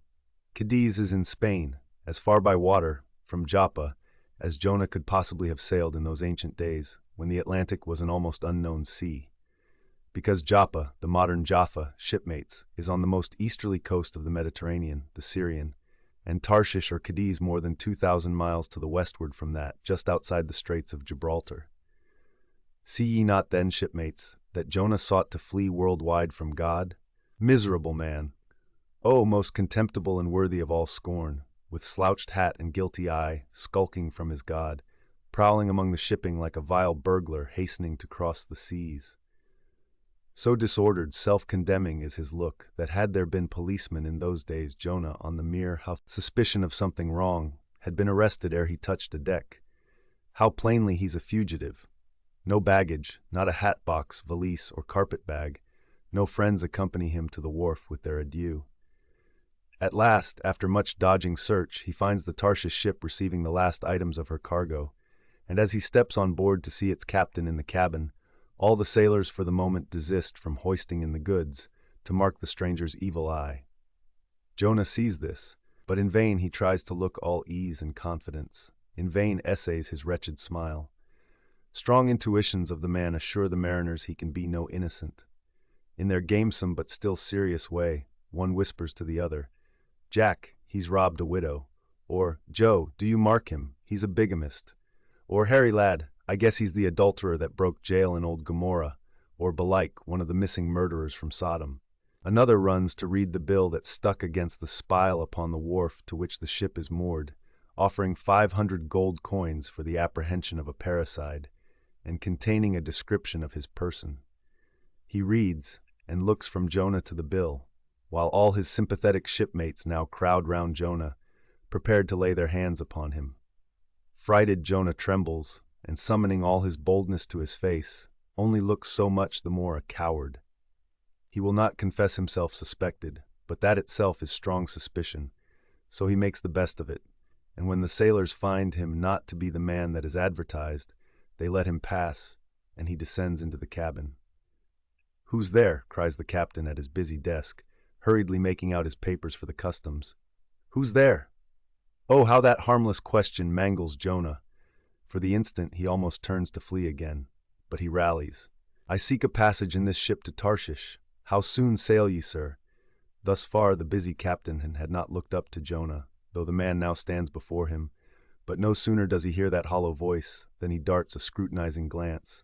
Cadiz is in Spain, as far by water, from Joppa, as Jonah could possibly have sailed in those ancient days, when the Atlantic was an almost unknown sea. Because Joppa, the modern Jaffa, shipmates, is on the most easterly coast of the Mediterranean, the Syrian, and Tarshish or Cadiz more than 2,000 miles to the westward from that, just outside the Straits of Gibraltar. See ye not then, shipmates, that Jonah sought to flee worldwide from God? Miserable man! Oh, most contemptible and worthy of all scorn, with slouched hat and guilty eye, skulking from his God, prowling among the shipping like a vile burglar hastening to cross the seas. So disordered, self-condemning is his look, that had there been policemen in those days, Jonah, on the mere suspicion of something wrong, had been arrested ere he touched a deck. How plainly he's a fugitive. No baggage, not a hat box, valise, or carpet bag. No friends accompany him to the wharf with their adieu. At last, after much dodging search, he finds the Tarshish ship receiving the last items of her cargo, and as he steps on board to see its captain in the cabin, all the sailors for the moment desist from hoisting in the goods to mark the stranger's evil eye. Jonah sees this, but in vain he tries to look all ease and confidence. In vain essays his wretched smile. Strong intuitions of the man assure the mariners he can be no innocent. In their gamesome but still serious way, one whispers to the other, "Jack, he's robbed a widow," or "Joe, do you mark him? He's a bigamist," or "Harry lad, I guess he's the adulterer that broke jail in old Gomorrah," or belike one of the missing murderers from Sodom. Another runs to read the bill that's stuck against the spile upon the wharf to which the ship is moored, offering 500 gold coins for the apprehension of a parricide, and containing a description of his person. He reads, and looks from Jonah to the bill, while all his sympathetic shipmates now crowd round Jonah, prepared to lay their hands upon him. Frighted Jonah trembles, and summoning all his boldness to his face, only looks so much the more a coward. He will not confess himself suspected, but that itself is strong suspicion, so he makes the best of it, and when the sailors find him not to be the man that is advertised, they let him pass, and he descends into the cabin. "Who's there?" cries the captain at his busy desk, hurriedly making out his papers for the customs. "Who's there?" Oh, how that harmless question mangles Jonah. For the instant he almost turns to flee again, but he rallies. "I seek a passage in this ship to Tarshish. How soon sail ye, sir?" Thus far the busy captain had not looked up to Jonah, though the man now stands before him, but no sooner does he hear that hollow voice than he darts a scrutinizing glance.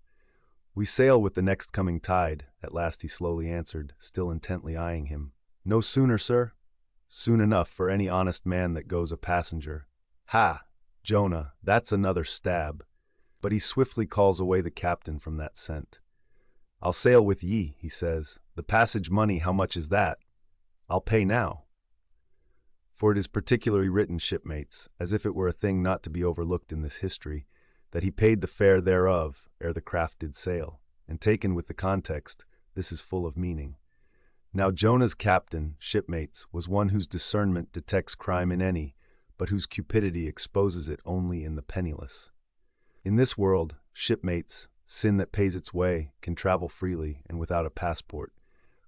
"We sail with the next coming tide," at last he slowly answered, still intently eyeing him. "No sooner, sir?" "Soon enough for any honest man that goes a passenger." "Ha! Jonah, that's another stab." But he swiftly calls away the captain from that scent. "I'll sail with ye," he says. "The passage money, how much is that?" "I'll pay now." For it is particularly written, shipmates, as if it were a thing not to be overlooked in this history, that he paid the fare thereof ere the craft did sail, and taken with the context, this is full of meaning. Now Jonah's captain, shipmates, was one whose discernment detects crime in any, but whose cupidity exposes it only in the penniless. In this world, shipmates, sin that pays its way can travel freely and without a passport,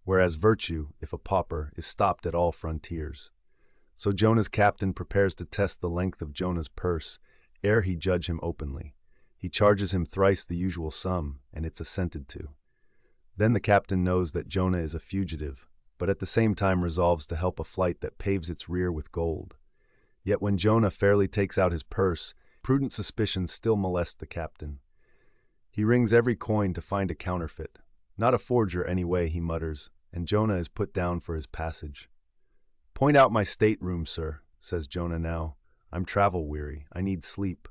whereas virtue, if a pauper, is stopped at all frontiers. So Jonah's captain prepares to test the length of Jonah's purse ere he judge him openly. He charges him thrice the usual sum, and it's assented to. Then the captain knows that Jonah is a fugitive, but at the same time resolves to help a flight that paves its rear with gold. Yet when Jonah fairly takes out his purse, prudent suspicions still molest the captain. He rings every coin to find a counterfeit. Not a forger anyway, he mutters, and Jonah is put down for his passage. "Point out my stateroom, sir," says Jonah now. "I'm travel-weary. I need sleep."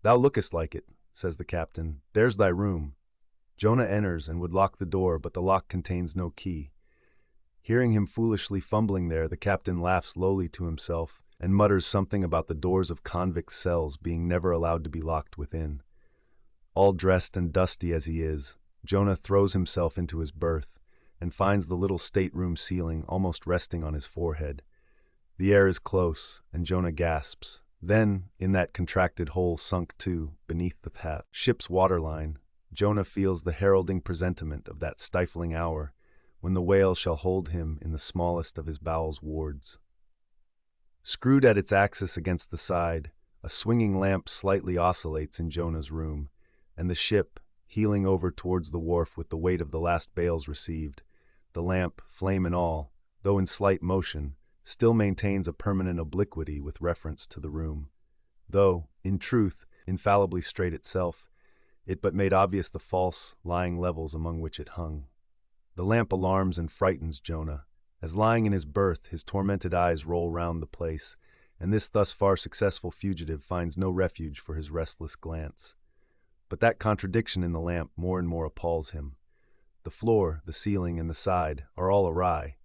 "Thou lookest like it," says the captain. "There's thy room." Jonah enters and would lock the door, but the lock contains no key. Hearing him foolishly fumbling there, the captain laughs lowly to himself and mutters something about the doors of convict cells being never allowed to be locked within. All dressed and dusty as he is, Jonah throws himself into his berth and finds the little stateroom ceiling almost resting on his forehead. The air is close, and Jonah gasps. Then, in that contracted hole sunk too, beneath the ship's waterline, Jonah feels the heralding presentiment of that stifling hour when the whale shall hold him in the smallest of his bowels wards. Screwed at its axis against the side, a swinging lamp slightly oscillates in Jonah's room, and the ship, heeling over towards the wharf with the weight of the last bales received, the lamp, flame and all, though in slight motion, still maintains a permanent obliquity with reference to the room. Though, in truth, infallibly straight itself, it but made obvious the false, lying levels among which it hung. The lamp alarms and frightens Jonah, as lying in his berth his tormented eyes roll round the place, and this thus far successful fugitive finds no refuge for his restless glance. But that contradiction in the lamp more and more appalls him. The floor, the ceiling, and the side are all awry.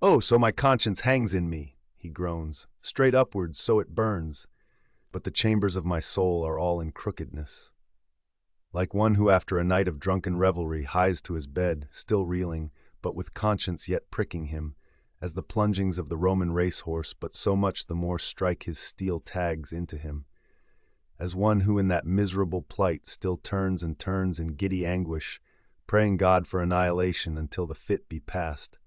"Oh, so my conscience hangs in me," he groans, "straight upwards, so it burns. But the chambers of my soul are all in crookedness." Like one who after a night of drunken revelry hies to his bed, still reeling, but with conscience yet pricking him, as the plungings of the Roman racehorse but so much the more strike his steel tags into him. As one who in that miserable plight still turns and turns in giddy anguish, praying God for annihilation until the fit be past.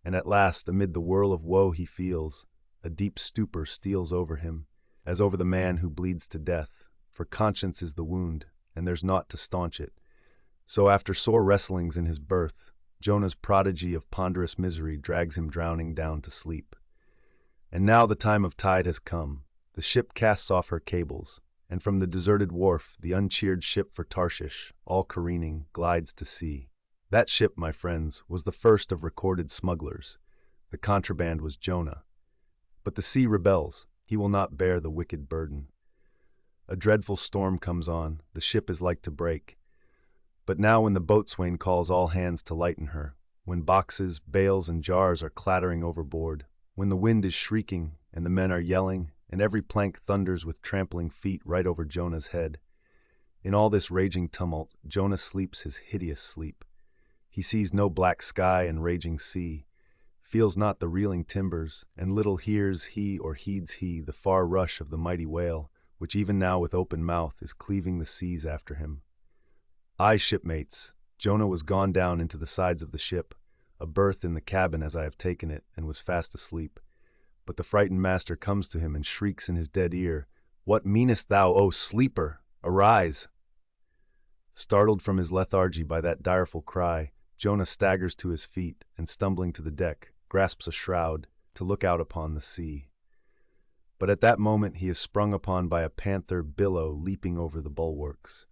And at last, amid the whirl of woe he feels, a deep stupor steals over him, as over the man who bleeds to death, for conscience is the wound, and there's naught to staunch it. So after sore wrestlings in his berth, Jonah's prodigy of ponderous misery drags him drowning down to sleep. And now the time of tide has come. The ship casts off her cables, and from the deserted wharf, the uncheered ship for Tarshish, all careening, glides to sea. That ship, my friends, was the first of recorded smugglers. The contraband was Jonah. But the sea rebels. He will not bear the wicked burden. A dreadful storm comes on. The ship is like to break. But now when the boatswain calls all hands to lighten her, when boxes, bales, and jars are clattering overboard, when the wind is shrieking and the men are yelling, and every plank thunders with trampling feet right over Jonah's head, in all this raging tumult, Jonah sleeps his hideous sleep. He sees no black sky and raging sea, feels not the reeling timbers, and little hears he or heeds he the far rush of the mighty whale, which even now with open mouth is cleaving the seas after him. Aye, shipmates, Jonah was gone down into the sides of the ship, a berth in the cabin as I have taken it, and was fast asleep. But the frightened master comes to him and shrieks in his dead ear, "What meanest thou, O sleeper? Arise!" Startled from his lethargy by that direful cry, Jonah staggers to his feet, and stumbling to the deck, grasps a shroud to look out upon the sea. But at that moment he is sprung upon by a panther billow leaping over the bulwarks.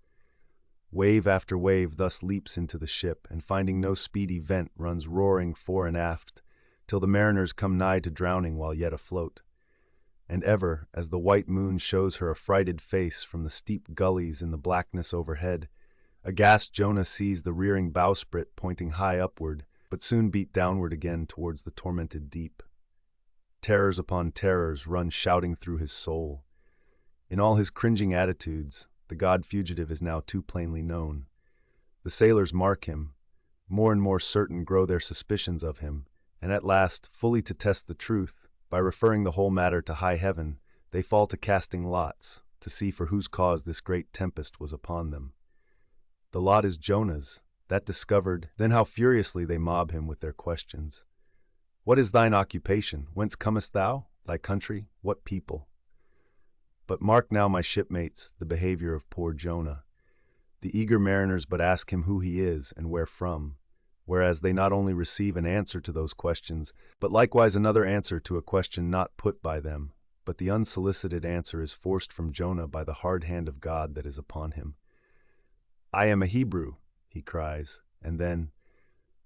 Wave after wave thus leaps into the ship, and finding no speedy vent runs roaring fore and aft, till the mariners come nigh to drowning while yet afloat. And ever, as the white moon shows her affrighted face from the steep gullies in the blackness overhead, aghast Jonah sees the rearing bowsprit pointing high upward, but soon beat downward again towards the tormented deep. Terrors upon terrors run shouting through his soul. In all his cringing attitudes, the god fugitive is now too plainly known. The sailors mark him. More and more certain grow their suspicions of him, and at last, fully to test the truth, by referring the whole matter to high heaven, they fall to casting lots, to see for whose cause this great tempest was upon them. The lot is Jonah's. That discovered, then how furiously they mob him with their questions. "What is thine occupation? Whence comest thou? Thy country? What people?" But mark now, my shipmates, the behavior of poor Jonah. The eager mariners but ask him who he is and where from. whereas they not only receive an answer to those questions, but likewise another answer to a question not put by them, but the unsolicited answer is forced from Jonah by the hard hand of God that is upon him. "I am a Hebrew," he cries, and then,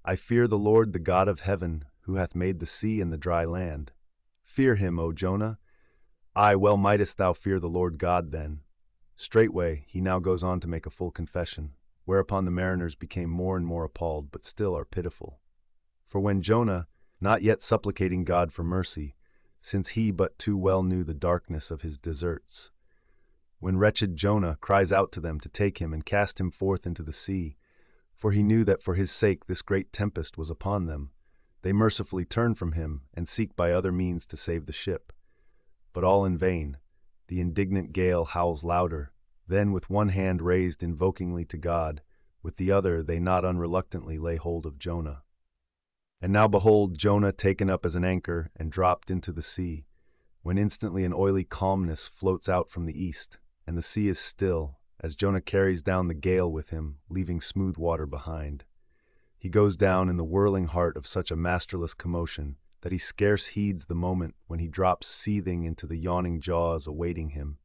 "I fear the Lord, the God of heaven, who hath made the sea and the dry land. Fear him, O Jonah. Aye, well mightest thou fear the Lord God then." Straightway he now goes on to make a full confession, whereupon the mariners became more and more appalled, but still are pitiful. For when Jonah, not yet supplicating God for mercy, since he but too well knew the darkness of his deserts, when wretched Jonah cries out to them to take him and cast him forth into the sea, for he knew that for his sake this great tempest was upon them, they mercifully turn from him and seek by other means to save the ship. But all in vain. The indignant gale howls louder. Then with one hand raised invokingly to God, with the other they not unreluctantly lay hold of Jonah. And now behold Jonah taken up as an anchor and dropped into the sea, when instantly an oily calmness floats out from the east, and the sea is still, as Jonah carries down the gale with him, leaving smooth water behind. He goes down in the whirling heart of such a masterless commotion that he scarce heeds the moment when he drops seething into the yawning jaws awaiting him,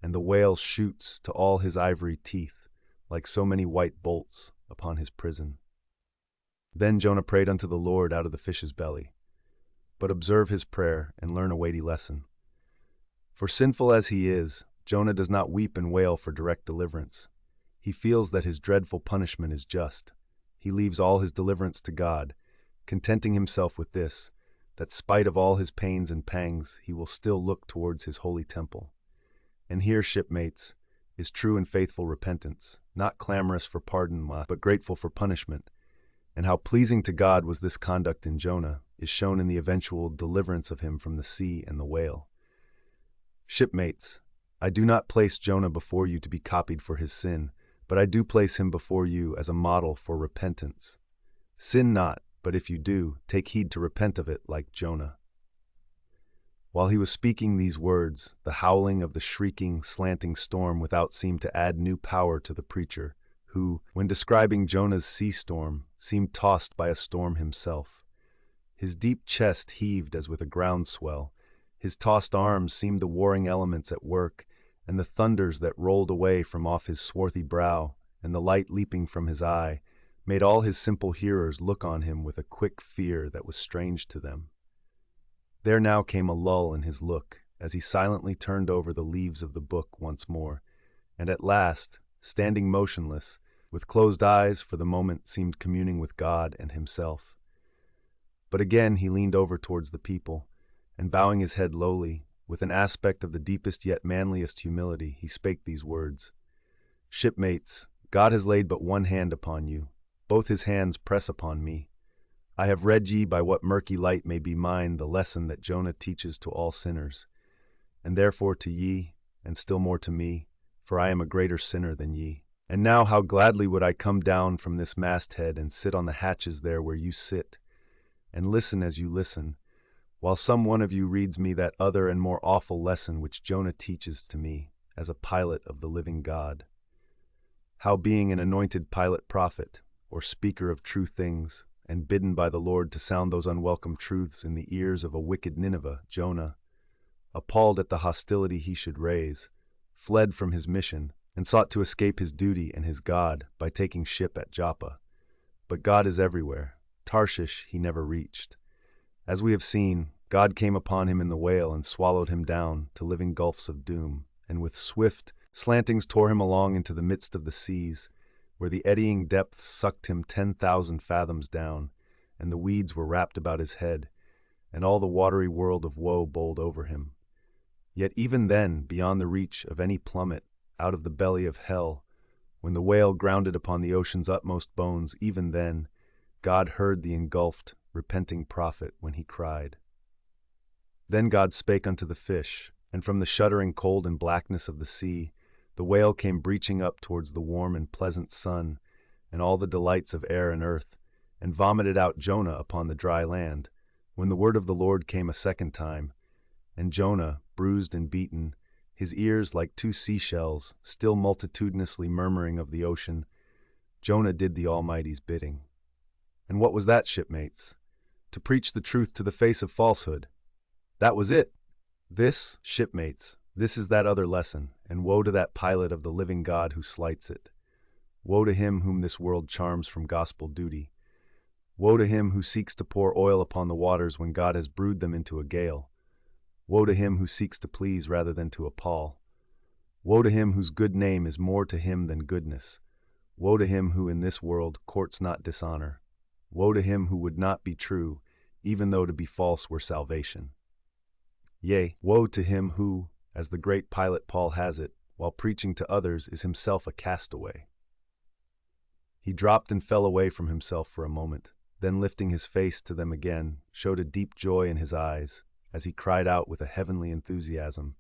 and the whale shoots to all his ivory teeth, like so many white bolts, upon his prison. Then Jonah prayed unto the Lord out of the fish's belly. But observe his prayer and learn a weighty lesson. For sinful as he is, Jonah does not weep and wail for direct deliverance. He feels that his dreadful punishment is just. He leaves all his deliverance to God, contenting himself with this, that spite of all his pains and pangs, he will still look towards his holy temple. And here, shipmates, is true and faithful repentance, not clamorous for pardon, but grateful for punishment. And how pleasing to God was this conduct in Jonah is shown in the eventual deliverance of him from the sea and the whale. Shipmates, I do not place Jonah before you to be copied for his sin, but I do place him before you as a model for repentance. Sin not, but if you do, take heed to repent of it like Jonah. While he was speaking these words, the howling of the shrieking, slanting storm without seemed to add new power to the preacher, who, when describing Jonah's sea storm, seemed tossed by a storm himself. His deep chest heaved as with a groundswell, his tossed arms seemed the warring elements at work, and the thunders that rolled away from off his swarthy brow, and the light leaping from his eye, made all his simple hearers look on him with a quick fear that was strange to them. There now came a lull in his look, as he silently turned over the leaves of the book once more, and at last, standing motionless, with closed eyes for the moment seemed communing with God and himself. But again he leaned over towards the people, and bowing his head lowly, with an aspect of the deepest yet manliest humility, he spake these words: "Shipmates, God has laid but one hand upon you. Both his hands press upon me. I have read ye by what murky light may be mine the lesson that Jonah teaches to all sinners, and therefore to ye, and still more to me, for I am a greater sinner than ye. And now how gladly would I come down from this masthead and sit on the hatches there where you sit, and listen as you listen, while some one of you reads me that other and more awful lesson which Jonah teaches to me as a pilot of the living God. How being an anointed pilot prophet, or speaker of true things, and bidden by the Lord to sound those unwelcome truths in the ears of a wicked Nineveh, Jonah, appalled at the hostility he should raise, fled from his mission, and sought to escape his duty and his God by taking ship at Joppa. But God is everywhere. Tarshish he never reached. As we have seen, God came upon him in the whale and swallowed him down to living gulfs of doom, and with swift slantings tore him along into the midst of the seas, where the eddying depths sucked him 10,000 fathoms down, and the weeds were wrapped about his head, and all the watery world of woe bowled over him. Yet even then, beyond the reach of any plummet, out of the belly of hell, when the whale grounded upon the ocean's utmost bones, even then, God heard the engulfed, repenting prophet when he cried. Then God spake unto the fish, and from the shuddering cold and blackness of the sea, the whale came breaching up towards the warm and pleasant sun, and all the delights of air and earth, and vomited out Jonah upon the dry land, when the word of the Lord came a second time, and Jonah, bruised and beaten, his ears like two seashells, still multitudinously murmuring of the ocean, Jonah did the Almighty's bidding. And what was that, shipmates? To preach the truth to the face of falsehood. That was it. This, shipmates, this is that other lesson, and woe to that pilot of the living God who slights it. Woe to him whom this world charms from gospel duty. Woe to him who seeks to pour oil upon the waters when God has brewed them into a gale. Woe to him who seeks to please rather than to appall. Woe to him whose good name is more to him than goodness. Woe to him who in this world courts not dishonor. Woe to him who would not be true, even though to be false were salvation. Yea, woe to him who, as the great pilot Paul has it, while preaching to others is himself a castaway. He dropped and fell away from himself for a moment, then lifting his face to them again, showed a deep joy in his eyes, as he cried out with a heavenly enthusiasm,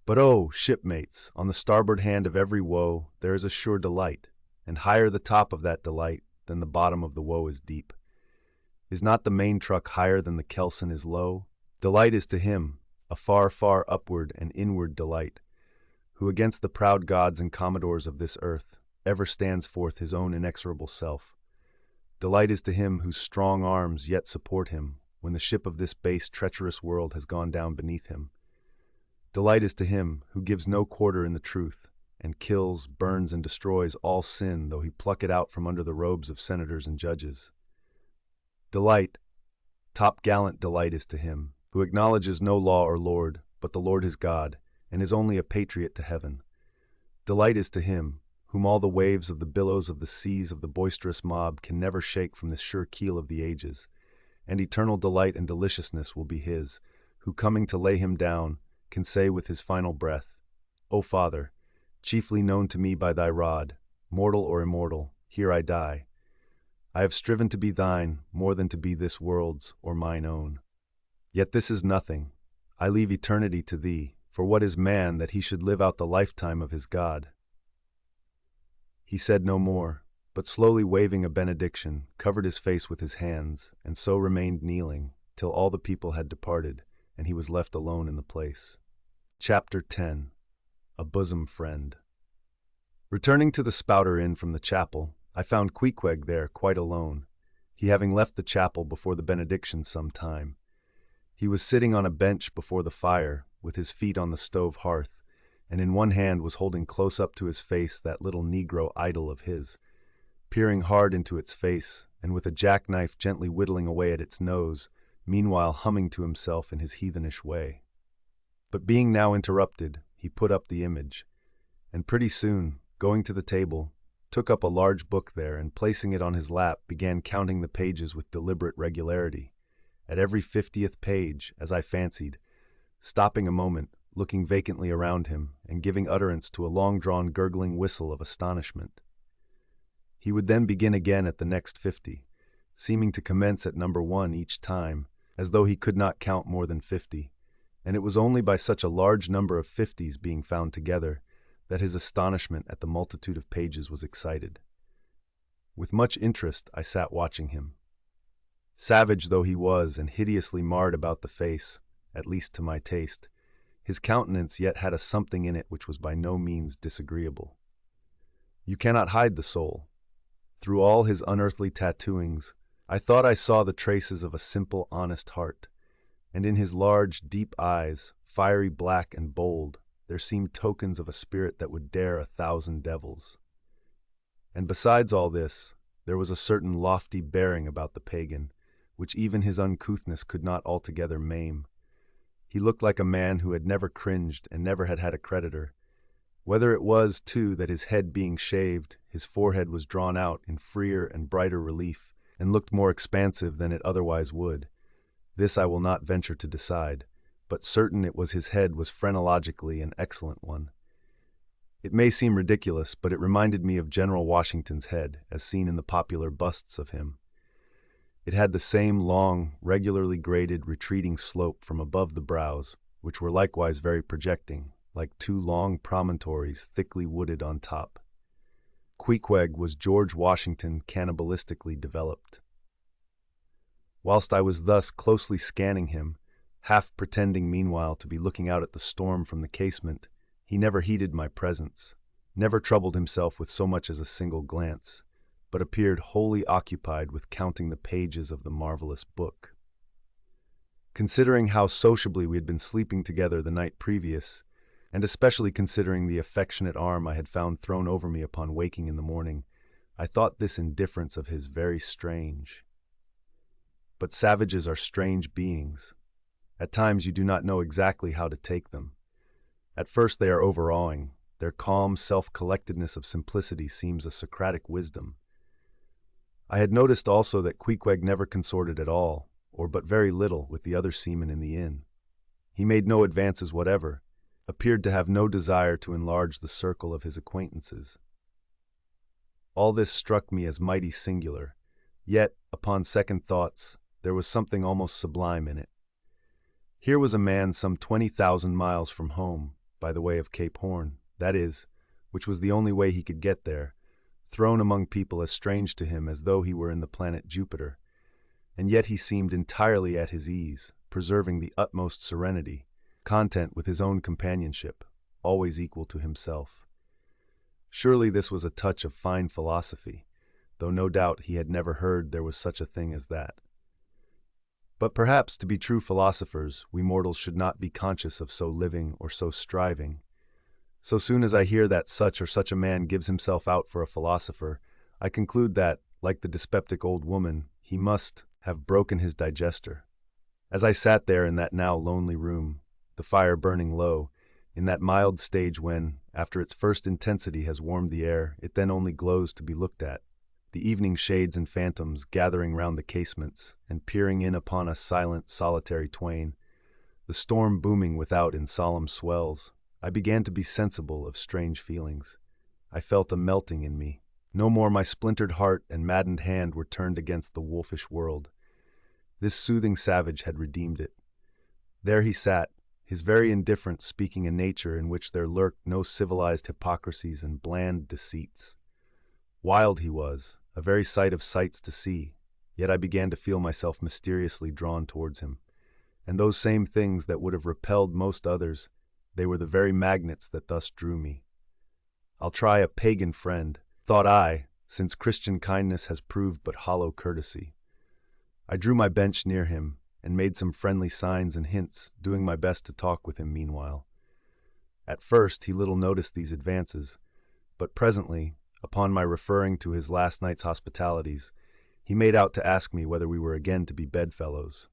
"But oh, shipmates, on the starboard hand of every woe there is a sure delight, and higher the top of that delight than the bottom of the woe is deep. Is not the main truck higher than the kelson is low? Delight is to him, a far, far upward and inward delight, who against the proud gods and commodores of this earth ever stands forth his own inexorable self. Delight is to him whose strong arms yet support him when the ship of this base, treacherous world has gone down beneath him. Delight is to him who gives no quarter in the truth, and kills, burns, and destroys all sin, though he pluck it out from under the robes of senators and judges. Delight, top-gallant delight is to him, who acknowledges no law or lord, but the Lord his God, and is only a patriot to heaven. Delight is to him, whom all the waves of the billows of the seas of the boisterous mob can never shake from the sure keel of the ages, and eternal delight and deliciousness will be his, who coming to lay him down, can say with his final breath, O Father, chiefly known to me by thy rod, mortal or immortal, here I die. I have striven to be thine more than to be this world's or mine own. Yet this is nothing. I leave eternity to thee, for what is man that he should live out the lifetime of his God? He said no more, but slowly waving a benediction, covered his face with his hands, and so remained kneeling, till all the people had departed, and he was left alone in the place. Chapter 10. A Bosom Friend. Returning to the Spouter Inn from the chapel, I found Pequod there quite alone, he having left the chapel before the benediction some time. He was sitting on a bench before the fire, with his feet on the stove hearth, and in one hand was holding close up to his face that little Negro idol of his, peering hard into its face, and with a jackknife gently whittling away at its nose, meanwhile humming to himself in his heathenish way. But being now interrupted, he put up the image, and pretty soon, going to the table, took up a large book there, and placing it on his lap, began counting the pages with deliberate regularity, at every 50th page, as I fancied, stopping a moment, looking vacantly around him, and giving utterance to a long-drawn gurgling whistle of astonishment. He would then begin again at the next 50, seeming to commence at number 1 each time, as though he could not count more than 50, and it was only by such a large number of 50s being found together that his astonishment at the multitude of pages was excited. With much interest I sat watching him. Savage though he was, and hideously marred about the face, at least to my taste, his countenance yet had a something in it which was by no means disagreeable. You cannot hide the soul. Through all his unearthly tattooings, I thought I saw the traces of a simple, honest heart, and in his large, deep eyes, fiery black and bold, there seemed tokens of a spirit that would dare 1,000 devils. And besides all this, there was a certain lofty bearing about the pagan, which even his uncouthness could not altogether maim. He looked like a man who had never cringed and never had a creditor. Whether it was, too, that his head being shaved, his forehead was drawn out in freer and brighter relief, and looked more expansive than it otherwise would, this I will not venture to decide, but certain it was his head was phrenologically an excellent one. It may seem ridiculous, but it reminded me of General Washington's head, as seen in the popular busts of him. It had the same long, regularly graded, retreating slope from above the brows, which were likewise very projecting, like 2 long promontories thickly wooded on top. Pequod was George Washington cannibalistically developed. Whilst I was thus closely scanning him, half pretending meanwhile to be looking out at the storm from the casement, he never heeded my presence, never troubled himself with so much as a single glance, but appeared wholly occupied with counting the pages of the marvelous book. Considering how sociably we had been sleeping together the night previous, and especially considering the affectionate arm I had found thrown over me upon waking in the morning, I thought this indifference of his very strange. But savages are strange beings. At times you do not know exactly how to take them. At first they are overawing. Their calm self-collectedness of simplicity seems a Socratic wisdom. I had noticed also that Pequod never consorted at all, or but very little, with the other seamen in the inn. He made no advances whatever, appeared to have no desire to enlarge the circle of his acquaintances. All this struck me as mighty singular, yet, upon second thoughts, there was something almost sublime in it. Here was a man some 20,000 miles from home, by the way of Cape Horn, that is, which was the only way he could get there, thrown among people as strange to him as though he were in the planet Jupiter, and yet he seemed entirely at his ease, preserving the utmost serenity, content with his own companionship, always equal to himself. Surely this was a touch of fine philosophy, though no doubt he had never heard there was such a thing as that. But perhaps to be true philosophers, we mortals should not be conscious of so living or so striving. So soon as I hear that such or such a man gives himself out for a philosopher, I conclude that, like the dyspeptic old woman, he must have broken his digester. As I sat there in that now lonely room, the fire burning low, in that mild stage when, after its first intensity has warmed the air, it then only glows to be looked at, the evening shades and phantoms gathering round the casements and peering in upon us silent, solitary twain, the storm booming without in solemn swells, I began to be sensible of strange feelings. I felt a melting in me. No more my splintered heart and maddened hand were turned against the wolfish world. This soothing savage had redeemed it. There he sat, his very indifference speaking a nature in which there lurked no civilized hypocrisies and bland deceits. Wild he was, a very sight of sights to see, yet I began to feel myself mysteriously drawn towards him. And those same things that would have repelled most others, they were the very magnets that thus drew me. I'll try a pagan friend, thought I, since Christian kindness has proved but hollow courtesy. I drew my bench near him, and made some friendly signs and hints, doing my best to talk with him meanwhile. At first he little noticed these advances, but presently, upon my referring to his last night's hospitalities, he made out to ask me whether we were again to be bedfellows.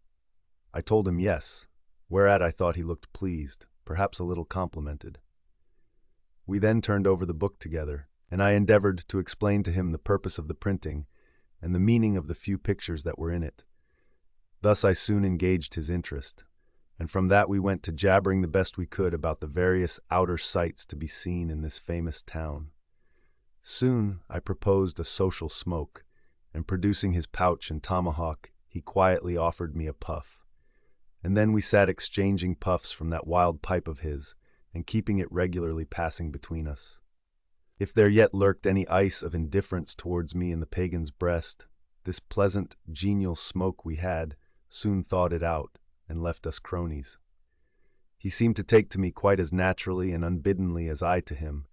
I told him yes, whereat I thought he looked pleased, perhaps a little complimented. We then turned over the book together, and I endeavored to explain to him the purpose of the printing and the meaning of the few pictures that were in it. Thus I soon engaged his interest, and from that we went to jabbering the best we could about the various outer sights to be seen in this famous town. Soon I proposed a social smoke, and producing his pouch and tomahawk, he quietly offered me a puff. And then we sat exchanging puffs from that wild pipe of his, and keeping it regularly passing between us. If there yet lurked any ice of indifference towards me in the pagan's breast, this pleasant, genial smoke we had soon thawed it out and left us cronies. He seemed to take to me quite as naturally and unbiddenly as I to him,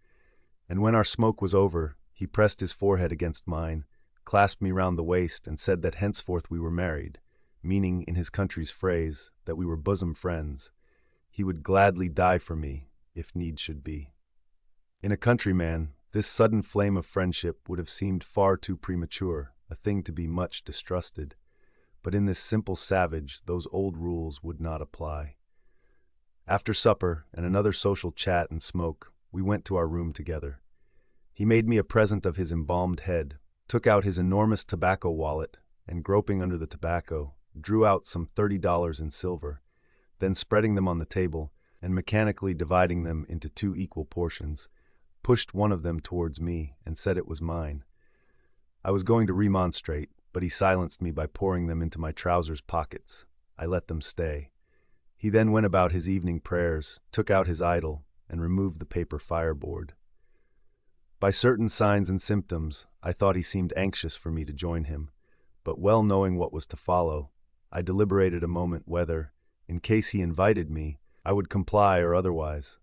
and when our smoke was over, he pressed his forehead against mine, clasped me round the waist, and said that henceforth we were married, meaning, in his country's phrase, that we were bosom friends. He would gladly die for me, if need should be. In a countryman, this sudden flame of friendship would have seemed far too premature, a thing to be much distrusted. But in this simple savage, those old rules would not apply. After supper and another social chat and smoke, we went to our room together. He made me a present of his embalmed head, took out his enormous tobacco wallet, and groping under the tobacco, drew out some $30 in silver, then spreading them on the table, and mechanically dividing them into 2 equal portions, pushed one of them towards me and said it was mine. I was going to remonstrate, but he silenced me by pouring them into my trousers pockets. I let them stay. He then went about his evening prayers, took out his idol, and removed the paper fireboard. By certain signs and symptoms, I thought he seemed anxious for me to join him, but well knowing what was to follow, I deliberated a moment whether, in case he invited me, I would comply or otherwise.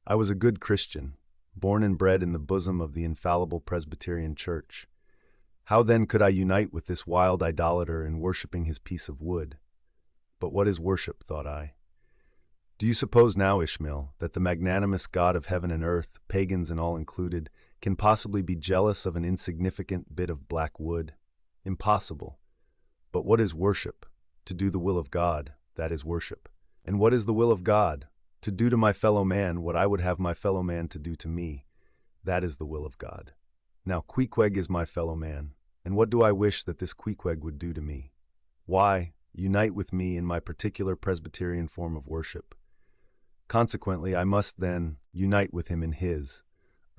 I was a good Christian, born and bred in the bosom of the infallible Presbyterian Church. How then could I unite with this wild idolater in worshipping his piece of wood? But what is worship, thought I? Do you suppose now, Ishmael, that the magnanimous God of heaven and earth, pagans and all included, can possibly be jealous of an insignificant bit of black wood? Impossible. But what is worship? To do the will of God, that is worship. And what is the will of God? To do to my fellow man what I would have my fellow man to do to me. That is the will of God. Now Queequeg is my fellow man, and what do I wish that this Queequeg would do to me? Why, unite with me in my particular Presbyterian form of worship. Consequently, I must then unite with him in his.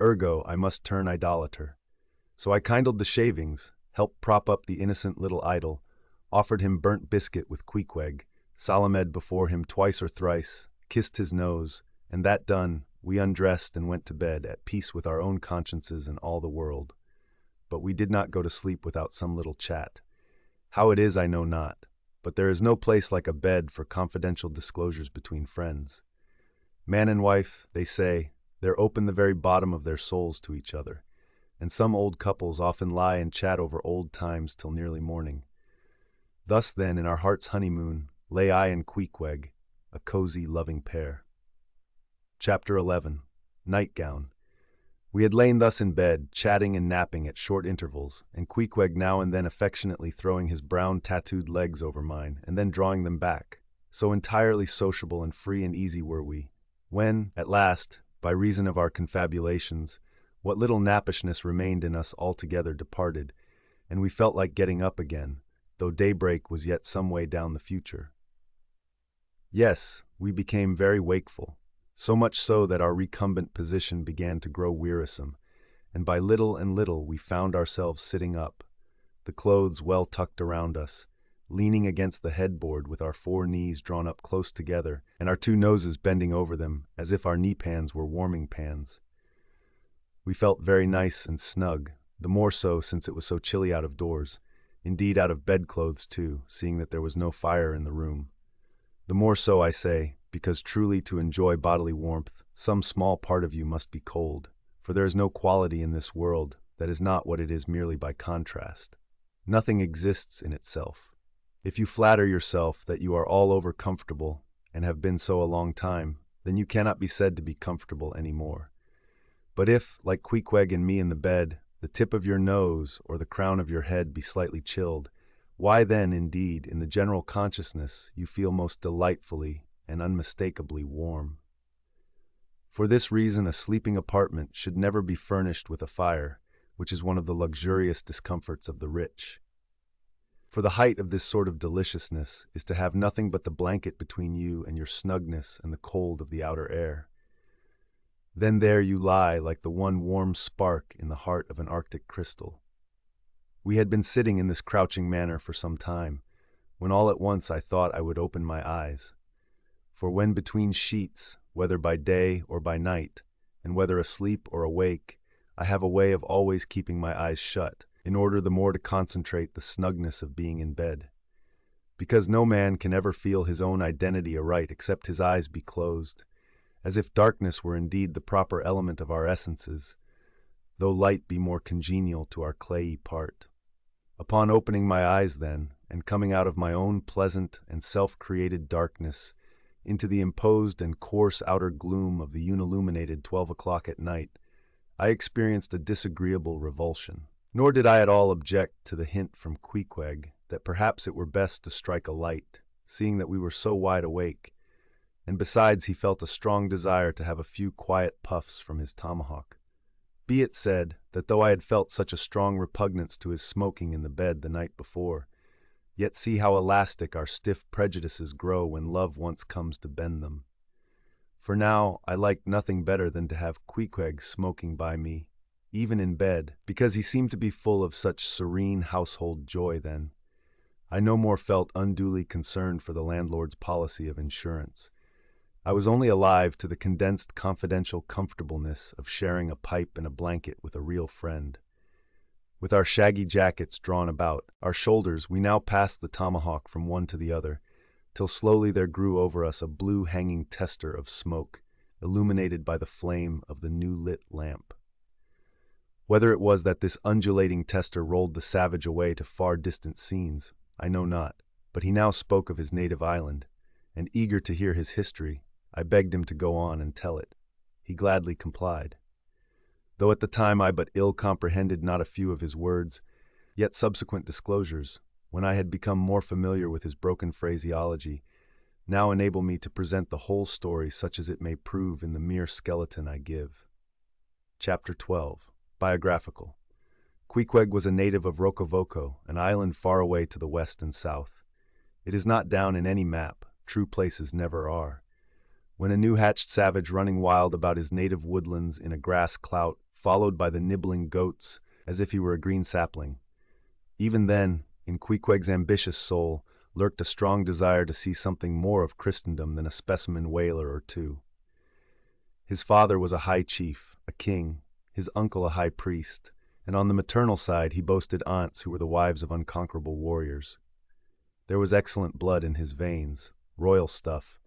Ergo, I must turn idolater. So I kindled the shavings, helped prop up the innocent little idol, offered him burnt biscuit with Queequeg, salamed before him twice or thrice, kissed his nose, and that done, we undressed and went to bed at peace with our own consciences and all the world. But we did not go to sleep without some little chat. How it is I know not, but there is no place like a bed for confidential disclosures between friends. Man and wife, they say, they're open the very bottom of their souls to each other, and some old couples often lie and chat over old times till nearly morning. Thus then, in our heart's honeymoon, lay I and Queequeg, a cozy, loving pair. Chapter 11. Nightgown. We had lain thus in bed, chatting and napping at short intervals, and Queequeg now and then affectionately throwing his brown tattooed legs over mine, and then drawing them back. So entirely sociable and free and easy were we, when, at last, by reason of our confabulations, what little nappishness remained in us altogether departed, and we felt like getting up again, though daybreak was yet some way down the future. Yes, we became very wakeful, so much so that our recumbent position began to grow wearisome, and by little and little we found ourselves sitting up, the clothes well tucked around us, leaning against the headboard with our 4 knees drawn up close together and our 2 noses bending over them as if our knee-pans were warming pans. We felt very nice and snug, the more so since it was so chilly out of doors, indeed out of bedclothes too, seeing that there was no fire in the room. The more so, I say, because truly to enjoy bodily warmth, some small part of you must be cold, for there is no quality in this world that is not what it is merely by contrast. Nothing exists in itself. If you flatter yourself that you are all over comfortable, and have been so a long time, then you cannot be said to be comfortable any more. But if, like Queequeg and me in the bed, the tip of your nose or the crown of your head be slightly chilled, why then, indeed, in the general consciousness, you feel most delightfully and unmistakably warm. For this reason, a sleeping apartment should never be furnished with a fire, which is one of the luxurious discomforts of the rich. For the height of this sort of deliciousness is to have nothing but the blanket between you and your snugness and the cold of the outer air. Then there you lie like the one warm spark in the heart of an Arctic crystal. We had been sitting in this crouching manner for some time, when all at once I thought I would open my eyes. For when between sheets, whether by day or by night, and whether asleep or awake, I have a way of always keeping my eyes shut, in order the more to concentrate the snugness of being in bed. Because no man can ever feel his own identity aright except his eyes be closed, as if darkness were indeed the proper element of our essences, though light be more congenial to our clayey part. Upon opening my eyes then, and coming out of my own pleasant and self-created darkness into the imposed and coarse outer gloom of the unilluminated 12 o'clock at night, I experienced a disagreeable revulsion. Nor did I at all object to the hint from Queequeg that perhaps it were best to strike a light, seeing that we were so wide awake, and besides he felt a strong desire to have a few quiet puffs from his tomahawk. Be it said that though I had felt such a strong repugnance to his smoking in the bed the night before, yet see how elastic our stiff prejudices grow when love once comes to bend them. For now I liked nothing better than to have Queequeg smoking by me, even in bed, because he seemed to be full of such serene household joy then. I no more felt unduly concerned for the landlord's policy of insurance. I was only alive to the condensed confidential comfortableness of sharing a pipe and a blanket with a real friend. With our shaggy jackets drawn about our shoulders, we now passed the tomahawk from one to the other, till slowly there grew over us a blue hanging tester of smoke, illuminated by the flame of the new lit lamp. Whether it was that this undulating tester rolled the savage away to far distant scenes, I know not, but he now spoke of his native island, and eager to hear his history, I begged him to go on and tell it. He gladly complied. Though at the time I but ill comprehended not a few of his words, yet subsequent disclosures, when I had become more familiar with his broken phraseology, now enable me to present the whole story such as it may prove in the mere skeleton I give. Chapter 12. Biographical. Queequeg was a native of Rokovoko, an island far away to the west and south. It is not down in any map, true places never are. When a new-hatched savage running wild about his native woodlands in a grass clout, followed by the nibbling goats, as if he were a green sapling. Even then, in Queequeg's ambitious soul, lurked a strong desire to see something more of Christendom than a specimen whaler or two. His father was a high chief, a king, his uncle a high priest, and on the maternal side he boasted aunts who were the wives of unconquerable warriors. There was excellent blood in his veins, royal stuff,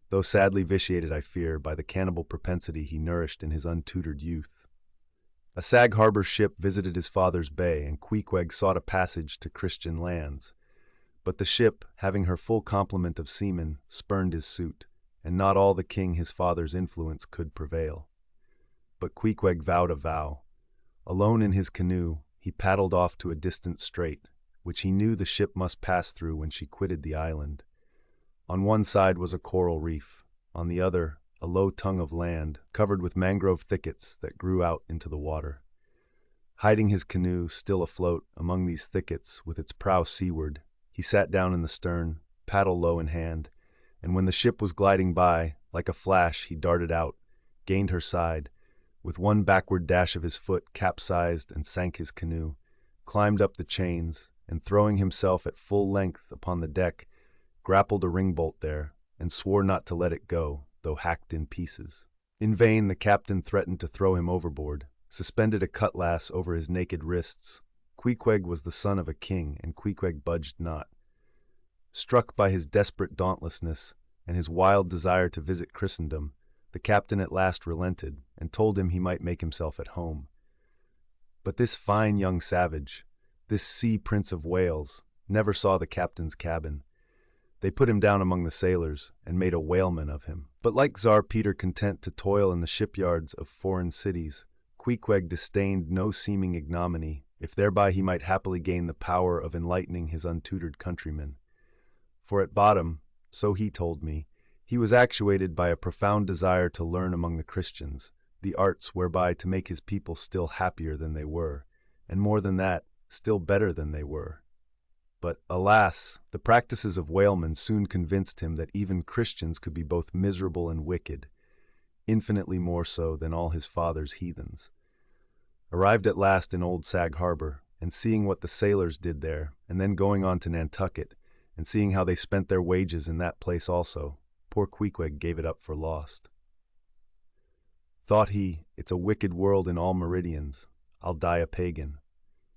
though sadly vitiated, I fear, by the cannibal propensity he nourished in his untutored youth. A Sag Harbor ship visited his father's bay, and Queequeg sought a passage to Christian lands. But the ship, having her full complement of seamen, spurned his suit, and not all the king his father's influence could prevail. But Queequeg vowed a vow. Alone in his canoe, he paddled off to a distant strait, which he knew the ship must pass through when she quitted the island. On one side was a coral reef, on the other, a low tongue of land covered with mangrove thickets that grew out into the water. Hiding his canoe, still afloat, among these thickets, with its prow seaward, he sat down in the stern, paddle low in hand, and when the ship was gliding by, like a flash he darted out, gained her side, with one backward dash of his foot capsized and sank his canoe, climbed up the chains, and throwing himself at full length upon the deck, grappled a ringbolt there, and swore not to let it go, though hacked in pieces. In vain the captain threatened to throw him overboard, suspended a cutlass over his naked wrists. Queequeg was the son of a king, and Queequeg budged not. Struck by his desperate dauntlessness and his wild desire to visit Christendom, the captain at last relented and told him he might make himself at home. But this fine young savage, this sea prince of Wales, never saw the captain's cabin. They put him down among the sailors and made a whaleman of him. But like Tsar Peter content to toil in the shipyards of foreign cities, Queequeg disdained no seeming ignominy, if thereby he might happily gain the power of enlightening his untutored countrymen. For at bottom, so he told me, he was actuated by a profound desire to learn among the Christians the arts whereby to make his people still happier than they were, and more than that, still better than they were. But, alas, the practices of whalemen soon convinced him that even Christians could be both miserable and wicked, infinitely more so than all his father's heathens. Arrived at last in old Sag Harbor, and seeing what the sailors did there, and then going on to Nantucket, and seeing how they spent their wages in that place also, poor Queequeg gave it up for lost. Thought he, it's a wicked world in all meridians, I'll die a pagan.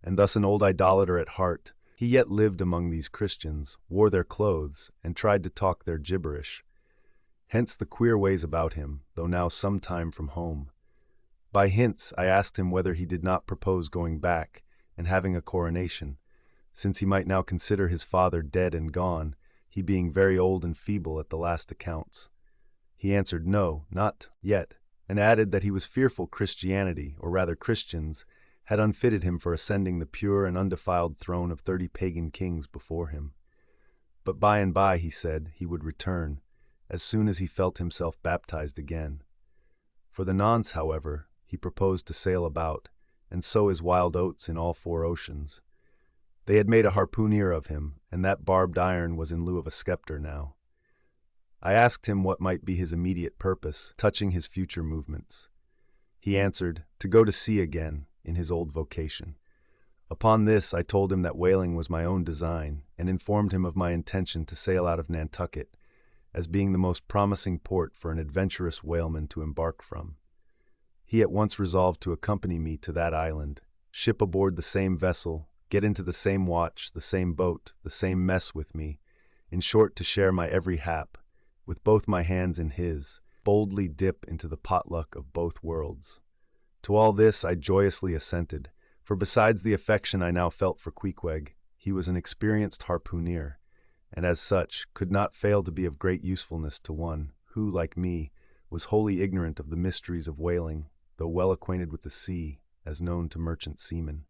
And thus an old idolater at heart, he yet lived among these Christians, wore their clothes, and tried to talk their gibberish. Hence the queer ways about him, though now some time from home. By hints I asked him whether he did not propose going back, and having a coronation, since he might now consider his father dead and gone, he being very old and feeble at the last accounts. He answered no, not yet, and added that he was fearful Christianity, or rather Christians, had unfitted him for ascending the pure and undefiled throne of 30 pagan kings before him. But by and by, he said, he would return, as soon as he felt himself baptized again. For the nonce, however, he proposed to sail about, and sow his wild oats in all 4 oceans. They had made a harpooner of him, and that barbed iron was in lieu of a scepter now. I asked him what might be his immediate purpose, touching his future movements. He answered, to go to sea again, in his old vocation. Upon this, I told him that whaling was my own design, and informed him of my intention to sail out of Nantucket, as being the most promising port for an adventurous whaleman to embark from. He at once resolved to accompany me to that island, ship aboard the same vessel, get into the same watch, the same boat, the same mess with me, in short to share my every hap, with both my hands in his, boldly dip into the potluck of both worlds. To all this I joyously assented, for besides the affection I now felt for Queequeg, he was an experienced harpooner, and as such could not fail to be of great usefulness to one who, like me, was wholly ignorant of the mysteries of whaling, though well acquainted with the sea, as known to merchant seamen.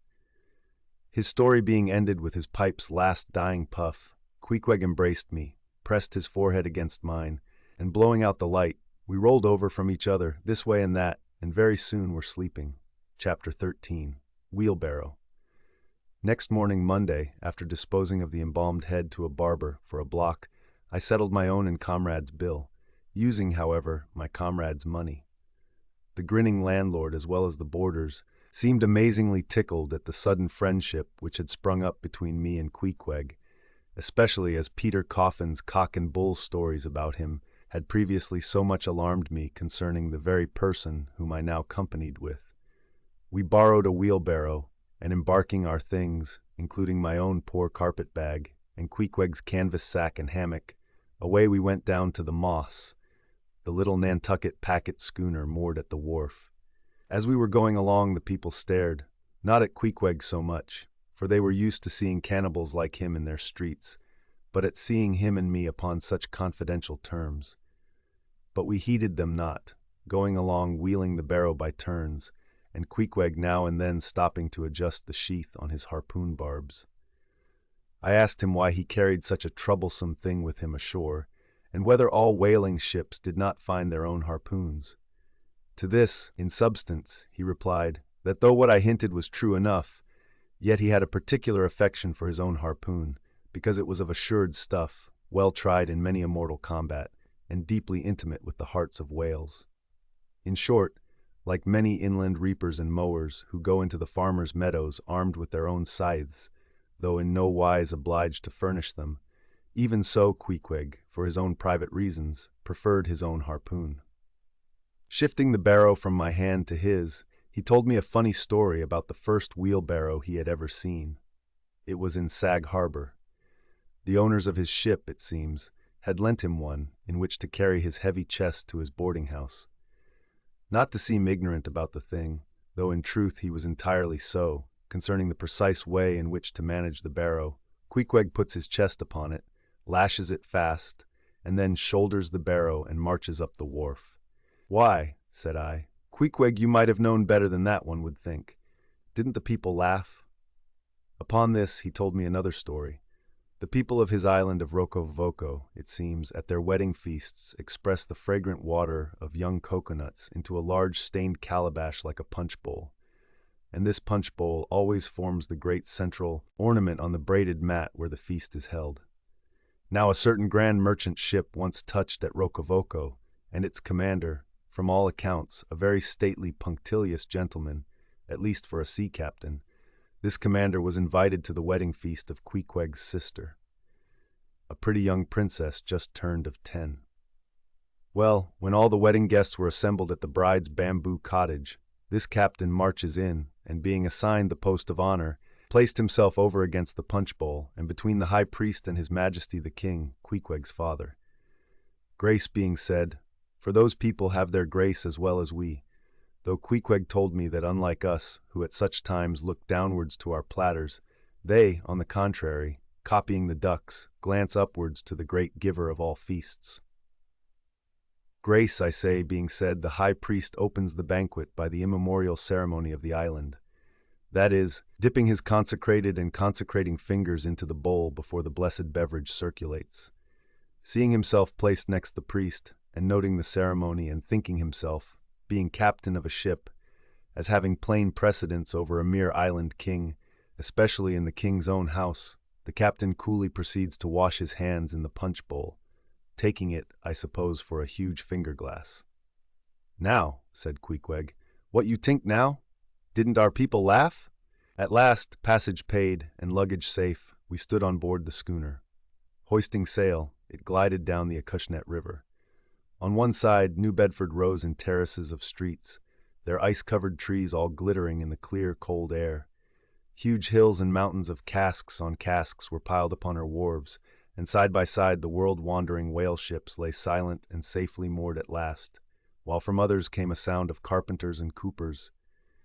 His story being ended with his pipe's last dying puff, Queequeg embraced me, pressed his forehead against mine, and blowing out the light, we rolled over from each other, this way and that, and very soon were sleeping. Chapter 13. Wheelbarrow. Next morning, Monday, after disposing of the embalmed head to a barber for a block, I settled my own and comrade's bill, using, however, my comrade's money. The grinning landlord, as well as the boarders, seemed amazingly tickled at the sudden friendship which had sprung up between me and Queequeg, especially as Peter Coffin's cock and bull stories about him had previously so much alarmed me concerning the very person whom I now companied with. We borrowed a wheelbarrow, and embarking our things, including my own poor carpet-bag and Queequeg's canvas sack and hammock, away we went down to the Moss, the little Nantucket packet schooner moored at the wharf. As we were going along, the people stared, not at Queequeg so much, for they were used to seeing cannibals like him in their streets, but at seeing him and me upon such confidential terms. But we heeded them not, going along wheeling the barrow by turns, and Queequeg now and then stopping to adjust the sheath on his harpoon barbs. I asked him why he carried such a troublesome thing with him ashore, and whether all whaling ships did not find their own harpoons. To this, in substance, he replied, that though what I hinted was true enough, yet he had a particular affection for his own harpoon, because it was of assured stuff, well tried in many a mortal combat, and deeply intimate with the hearts of whales. In short, like many inland reapers and mowers who go into the farmers' meadows armed with their own scythes, though in no wise obliged to furnish them, even so Queequeg, for his own private reasons, preferred his own harpoon. Shifting the barrow from my hand to his, he told me a funny story about the first wheelbarrow he had ever seen. It was in Sag Harbor. The owners of his ship, it seems, had lent him one in which to carry his heavy chest to his boarding-house. Not to seem ignorant about the thing, though in truth he was entirely so, concerning the precise way in which to manage the barrow, Queequeg puts his chest upon it, lashes it fast, and then shoulders the barrow and marches up the wharf. "Why," said I, "Queequeg, you might have known better than that, one would think. Didn't the people laugh?" Upon this he told me another story. The people of his island of Rokovoko, it seems, at their wedding feasts express the fragrant water of young coconuts into a large stained calabash like a punch bowl, and this punch bowl always forms the great central ornament on the braided mat where the feast is held. Now a certain grand merchant ship once touched at Rokovoko, and its commander, from all accounts, a very stately, punctilious gentleman, at least for a sea captain, this commander was invited to the wedding feast of Queequeg's sister, a pretty young princess just turned of 10. Well, when all the wedding guests were assembled at the bride's bamboo cottage, this captain marches in, and being assigned the post of honor, placed himself over against the punch bowl, and between the high priest and his majesty the king, Queequeg's father. Grace being said, for those people have their grace as well as we, though Queequeg told me that unlike us, who at such times look downwards to our platters, they, on the contrary, copying the ducks, glance upwards to the great giver of all feasts. Grace, I say, being said, the high priest opens the banquet by the immemorial ceremony of the island. That is, dipping his consecrated and consecrating fingers into the bowl before the blessed beverage circulates. Seeing himself placed next the priest, and noting the ceremony and thinking himself, being captain of a ship, as having plain precedence over a mere island king, especially in the king's own house, the captain coolly proceeds to wash his hands in the punch bowl, taking it, I suppose, for a huge finger-glass. "Now," said Queequeg, "what you think now? Didn't our people laugh?" At last, passage paid and luggage safe, we stood on board the schooner. Hoisting sail, it glided down the Acushnet River. On one side, New Bedford rose in terraces of streets, their ice-covered trees all glittering in the clear, cold air. Huge hills and mountains of casks on casks were piled upon her wharves, and side by side the world-wandering whale ships lay silent and safely moored at last, while from others came a sound of carpenters and coopers.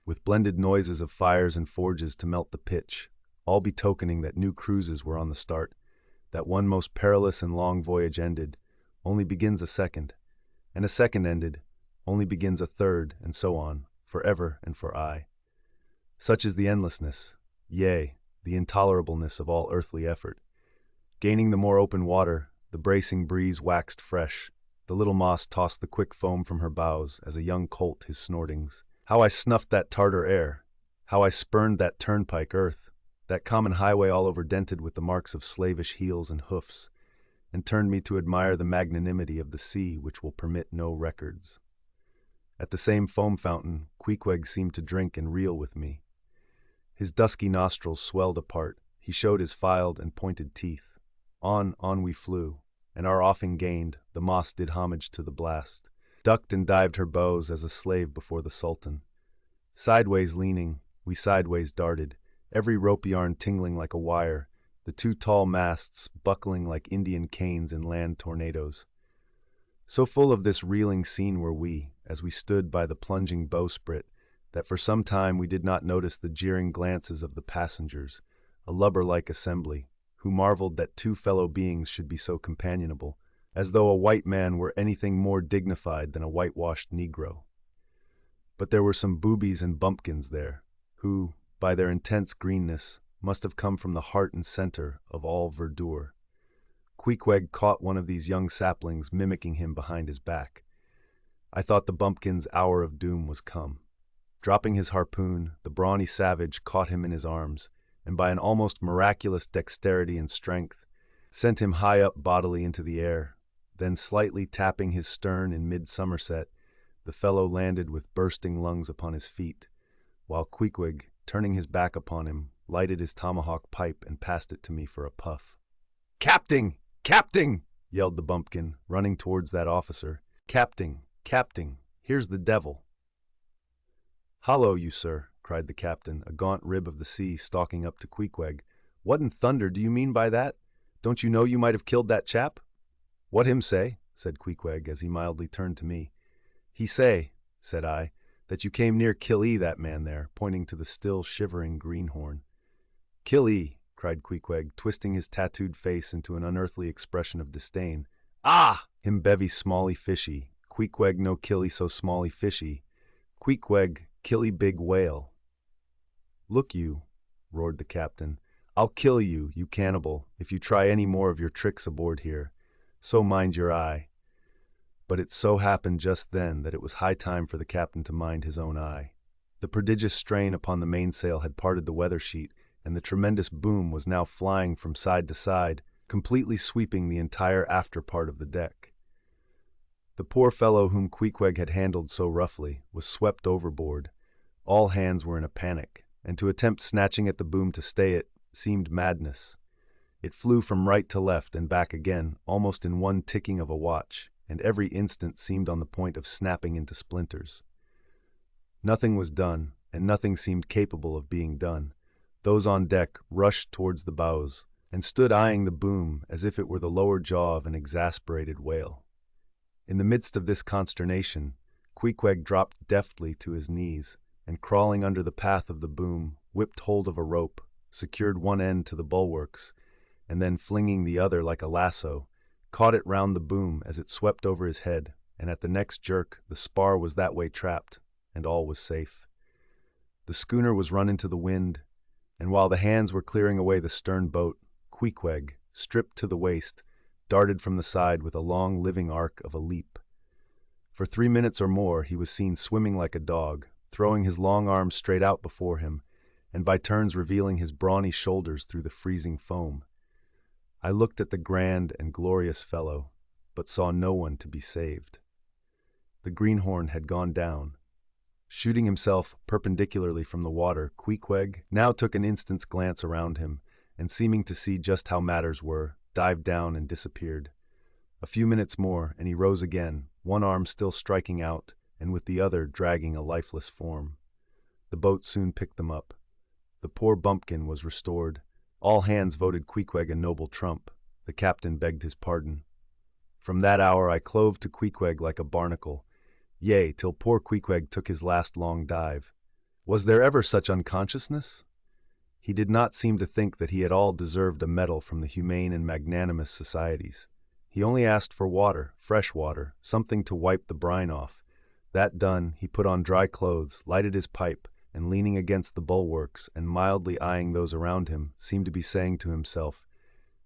with blended noises of fires and forges to melt the pitch, all betokening that new cruises were on the start, that one most perilous and long voyage ended, only begins a second, and a second ended, only begins a third, and so on, forever and for aye. Such is the endlessness, yea, the intolerableness of all earthly effort. Gaining the more open water, the bracing breeze waxed fresh. The little moss tossed the quick foam from her bows as a young colt his snortings. How I snuffed that Tartar air! How I spurned that turnpike earth, that common highway all over dented with the marks of slavish heels and hoofs, and turned me to admire the magnanimity of the sea which will permit no records. At the same foam fountain, Queequeg seemed to drink and reel with me. His dusky nostrils swelled apart, he showed his filed and pointed teeth. On we flew, and our offing gained, the moss did homage to the blast, ducked and dived her bows as a slave before the Sultan. Sideways leaning, we sideways darted, every rope yarn tingling like a wire, the two tall masts buckling like Indian canes in land tornadoes. So full of this reeling scene were we, as we stood by the plunging bowsprit, that for some time we did not notice the jeering glances of the passengers, a lubber-like assembly, who marveled that two fellow beings should be so companionable, as though a white man were anything more dignified than a whitewashed Negro. But there were some boobies and bumpkins there, who, by their intense greenness, must have come from the heart and center of all verdure. Queequeg caught one of these young saplings mimicking him behind his back. I thought the bumpkin's hour of doom was come. Dropping his harpoon, the brawny savage caught him in his arms, and by an almost miraculous dexterity and strength, sent him high up bodily into the air. Then, slightly tapping his stern in mid-somerset, the fellow landed with bursting lungs upon his feet, while Queequeg, turning his back upon him, lighted his tomahawk pipe and passed it to me for a puff. "Capting! Capting!" yelled the bumpkin, running towards that officer. "Capting! Capting! Here's the devil!" "Hollo, you sir," cried the captain, a gaunt rib of the sea stalking up to Queequeg. "What in thunder do you mean by that? Don't you know you might have killed that chap?" "What him say?" said Queequeg, as he mildly turned to me. "He say," said I, "that you came near kill that man there," pointing to the still shivering greenhorn. "Kill cried Queequeg, twisting his tattooed face into an unearthly expression of disdain. "Ah! Him bevy smally fishy. Queequeg no killy so smally fishy. Queequeg killy big whale." "Look you," roared the captain, "I'll kill you, you cannibal, if you try any more of your tricks aboard here. So mind your eye." But it so happened just then that it was high time for the captain to mind his own eye. The prodigious strain upon the mainsail had parted the weather sheet, and the tremendous boom was now flying from side to side, completely sweeping the entire after part of the deck. The poor fellow whom Queequeg had handled so roughly was swept overboard. All hands were in a panic, and to attempt snatching at the boom to stay it seemed madness. It flew from right to left and back again, almost in one ticking of a watch, and every instant seemed on the point of snapping into splinters. Nothing was done, and nothing seemed capable of being done. Those on deck rushed towards the bows, and stood eyeing the boom as if it were the lower jaw of an exasperated whale. In the midst of this consternation, Queequeg dropped deftly to his knees, and crawling under the path of the boom, whipped hold of a rope, secured one end to the bulwarks, and then flinging the other like a lasso, caught it round the boom as it swept over his head, and at the next jerk the spar was that way trapped, and all was safe. The schooner was run into the wind, and while the hands were clearing away the stern boat, Queequeg, stripped to the waist, darted from the side with a long living arc of a leap. For 3 minutes or more he was seen swimming like a dog, throwing his long arms straight out before him, and by turns revealing his brawny shoulders through the freezing foam. I looked at the grand and glorious fellow, but saw no one to be saved. The greenhorn had gone down. Shooting himself perpendicularly from the water, Queequeg now took an instant's glance around him, and seeming to see just how matters were, dived down and disappeared. A few minutes more, and he rose again, one arm still striking out, and with the other dragging a lifeless form. The boat soon picked them up. The poor bumpkin was restored. All hands voted Queequeg a noble trump. The captain begged his pardon. From that hour I clove to Queequeg like a barnacle, yea, till poor Queequeg took his last long dive. Was there ever such unconsciousness? He did not seem to think that he at all deserved a medal from the humane and magnanimous societies. He only asked for water, fresh water, something to wipe the brine off. That done, he put on dry clothes, lighted his pipe, and leaning against the bulwarks and mildly eyeing those around him, seemed to be saying to himself,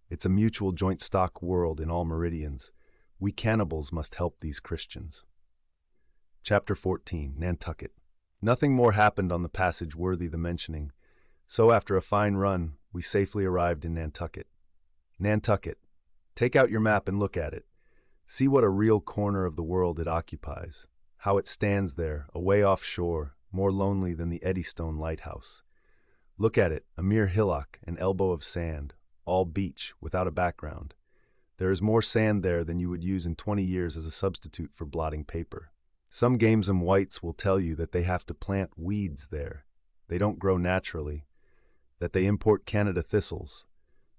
"It's a mutual joint stock world in all meridians. We cannibals must help these Christians." Chapter 14. Nantucket. Nothing more happened on the passage worthy the mentioning. So after a fine run, we safely arrived in Nantucket. Nantucket. Take out your map and look at it. See what a real corner of the world it occupies. How it stands there, away offshore, more lonely than the Eddystone Lighthouse. Look at it, a mere hillock, an elbow of sand, all beach, without a background. There is more sand there than you would use in 20 years as a substitute for blotting paper. Some gamesome whites will tell you that they have to plant weeds there. They don't grow naturally. That they import Canada thistles.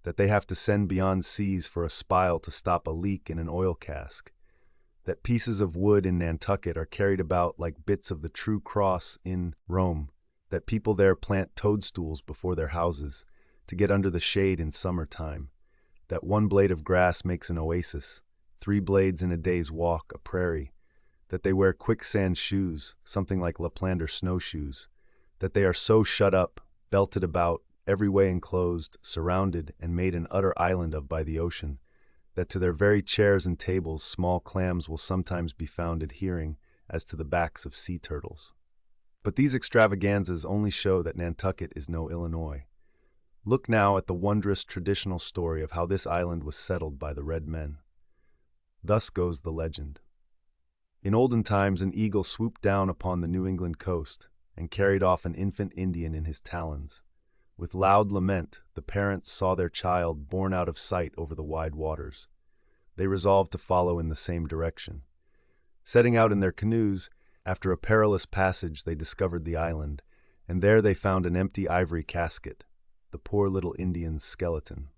That they have to send beyond seas for a spile to stop a leak in an oil cask. That pieces of wood in Nantucket are carried about like bits of the true cross in Rome. That people there plant toadstools before their houses to get under the shade in summertime. That one blade of grass makes an oasis, 3 blades in a day's walk, a prairie. That they wear quicksand shoes, something like Laplander snowshoes. That they are so shut up, belted about, every way enclosed, surrounded, and made an utter island of by the ocean, that to their very chairs and tables small clams will sometimes be found adhering as to the backs of sea turtles. But these extravaganzas only show that Nantucket is no Illinois. Look now at the wondrous traditional story of how this island was settled by the red men. Thus goes the legend. In olden times an eagle swooped down upon the New England coast and carried off an infant Indian in his talons. With loud lament, the parents saw their child borne out of sight over the wide waters. They resolved to follow in the same direction. Setting out in their canoes, after a perilous passage they discovered the island, and there they found an empty ivory casket, the poor little Indian's skeleton.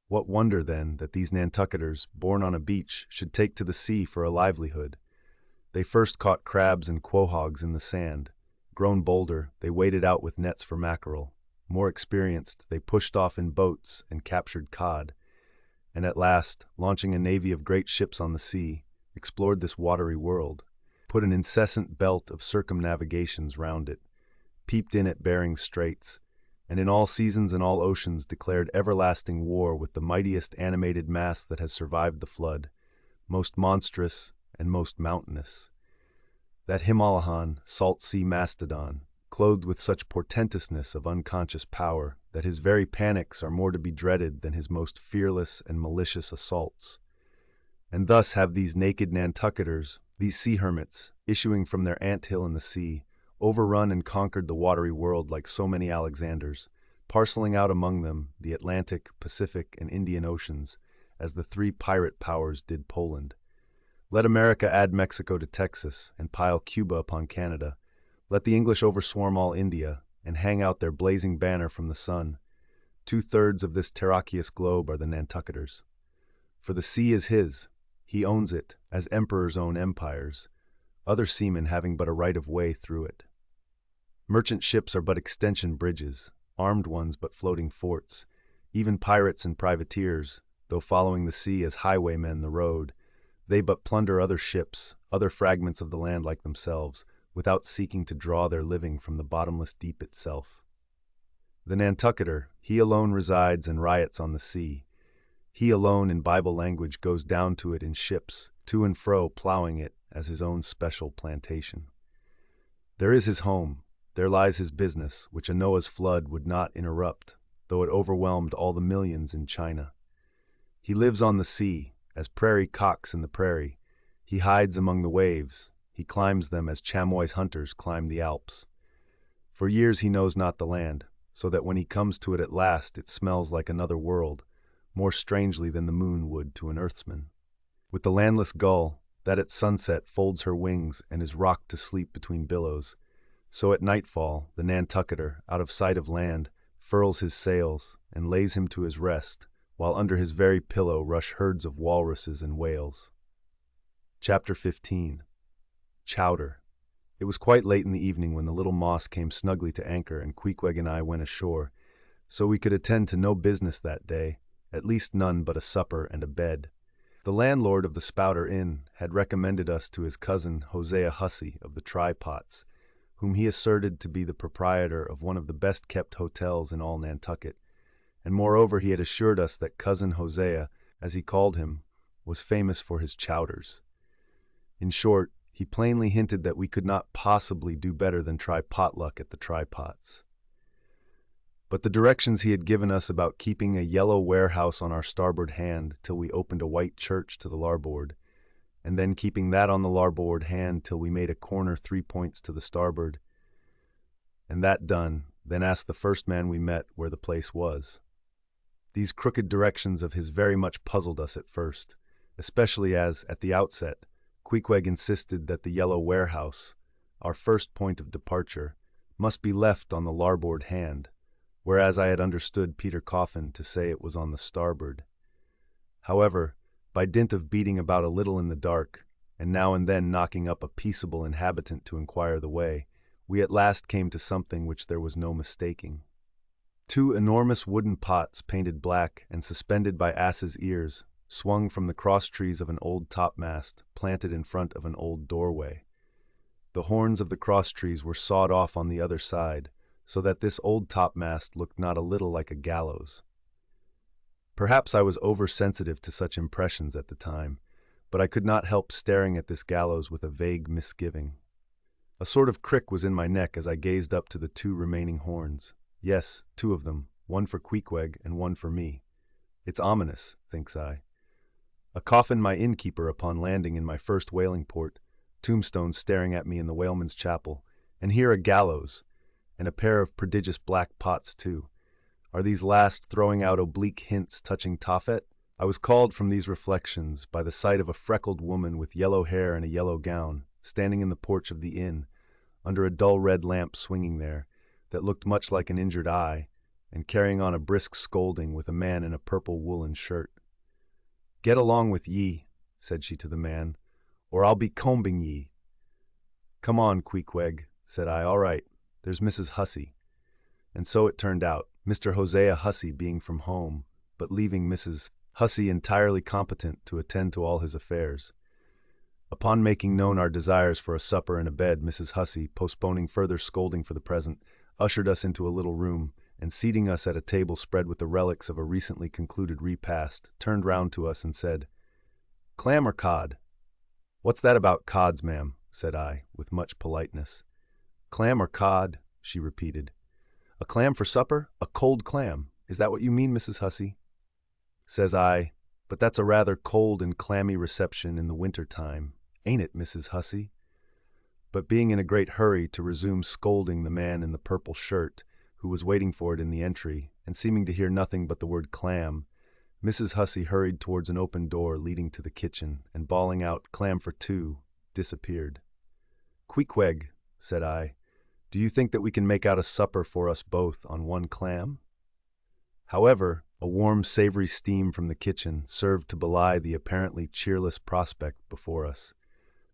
What wonder, then, that these Nantucketers, born on a beach, should take to the sea for a livelihood. They first caught crabs and quahogs in the sand. Grown bolder, they waded out with nets for mackerel. More experienced, they pushed off in boats and captured cod. And at last, launching a navy of great ships on the sea, explored this watery world, put an incessant belt of circumnavigations round it, peeped in at Behring's Straits, and in all seasons and all oceans declared everlasting war with the mightiest animated mass that has survived the flood, most monstrous and most mountainous. That Himalahan, salt sea mastodon, clothed with such portentousness of unconscious power that his very panics are more to be dreaded than his most fearless and malicious assaults. And thus have these naked Nantucketers, these sea hermits, issuing from their ant-hill in the sea, overrun and conquered the watery world like so many Alexanders, parceling out among them the Atlantic, Pacific, and Indian Oceans, as the 3 pirate powers did Poland. Let America add Mexico to Texas, and pile Cuba upon Canada. Let the English overswarm all India, and hang out their blazing banner from the sun. 2/3 of this terraqueous globe are the Nantucketers. For the sea is his. He owns it, as emperors own empires, other seamen having but a right of way through it. Merchant ships are but extension bridges, armed ones but floating forts. Even pirates and privateers, though following the sea as highwaymen the road, they but plunder other ships, other fragments of the land like themselves, without seeking to draw their living from the bottomless deep itself. The Nantucketer, he alone resides and riots on the sea. He alone in Bible language goes down to it in ships, to and fro plowing it as his own special plantation. There is his home, there lies his business, which a Noah's flood would not interrupt, though it overwhelmed all the millions in China. He lives on the sea, as prairie cocks in the prairie. He hides among the waves. He climbs them as chamois hunters climb the Alps. For years he knows not the land, so that when he comes to it at last, it smells like another world, more strangely than the moon would to an earthsman. With the landless gull, that at sunset folds her wings and is rocked to sleep between billows, so at nightfall the Nantucketer, out of sight of land, furls his sails and lays him to his rest, while under his very pillow rush herds of walruses and whales. Chapter 15. Chowder. It was quite late in the evening when the little moss came snugly to anchor and Queequeg and I went ashore, so we could attend to no business that day, at least none but a supper and a bed. The landlord of the Spouter Inn had recommended us to his cousin Hosea Hussey of the Try-Pots, whom he asserted to be the proprietor of one of the best-kept hotels in all Nantucket, and moreover he had assured us that cousin Hosea, as he called him, was famous for his chowders. In short, he plainly hinted that we could not possibly do better than try potluck at the Try-Pots. But the directions he had given us about keeping a yellow warehouse on our starboard hand till we opened a white church to the larboard, and then keeping that on the larboard hand till we made a corner 3 points to the starboard, and that done, then asked the first man we met where the place was. These crooked directions of his very much puzzled us at first, especially as, at the outset, Queequeg insisted that the yellow warehouse, our first point of departure, must be left on the larboard hand, whereas I had understood Peter Coffin to say it was on the starboard. However, by dint of beating about a little in the dark, and now and then knocking up a peaceable inhabitant to inquire the way, we at last came to something which there was no mistaking. 2 enormous wooden pots painted black and suspended by asses' ears swung from the cross-trees of an old topmast planted in front of an old doorway. The horns of the cross-trees were sawed off on the other side, so that this old topmast looked not a little like a gallows. Perhaps I was oversensitive to such impressions at the time, but I could not help staring at this gallows with a vague misgiving. A sort of crick was in my neck as I gazed up to the 2 remaining horns. Yes, 2 of them, one for Queequeg and one for me. It's ominous, thinks I. A coffin my innkeeper upon landing in my first whaling port, tombstones staring at me in the whaleman's chapel, and here a gallows, and a pair of prodigious black pots too. Are these last throwing out oblique hints touching Tophet? I was called from these reflections by the sight of a freckled woman with yellow hair and a yellow gown, standing in the porch of the inn, under a dull red lamp swinging there, that looked much like an injured eye, and carrying on a brisk scolding with a man in a purple woolen shirt. "Get along with ye," said she to the man, "or I'll be combing ye." "Come on, Queequeg," said I. "All right, there's Mrs. Hussey." And so it turned out, Mr. Hosea Hussey being from home, but leaving Mrs. Hussey entirely competent to attend to all his affairs. Upon making known our desires for a supper and a bed, Mrs. Hussey, postponing further scolding for the present, ushered us into a little room, and seating us at a table spread with the relics of a recently concluded repast, turned round to us and said, "Clam or cod?" "What's that about cods, ma'am?" said I, with much politeness. "Clam or cod?" she repeated. "A clam for supper? A cold clam? Is that what you mean, Mrs. Hussey?" Says I, "But that's a rather cold and clammy reception in the winter time, ain't it, Mrs. Hussey?" But being in a great hurry to resume scolding the man in the purple shirt, who was waiting for it in the entry, and seeming to hear nothing but the word clam, Mrs. Hussey hurried towards an open door leading to the kitchen, and bawling out, "Clam for 2, disappeared. "Queequeg," said I, "do you think that we can make out a supper for us both on 1 clam?" However, a warm, savory steam from the kitchen served to belie the apparently cheerless prospect before us.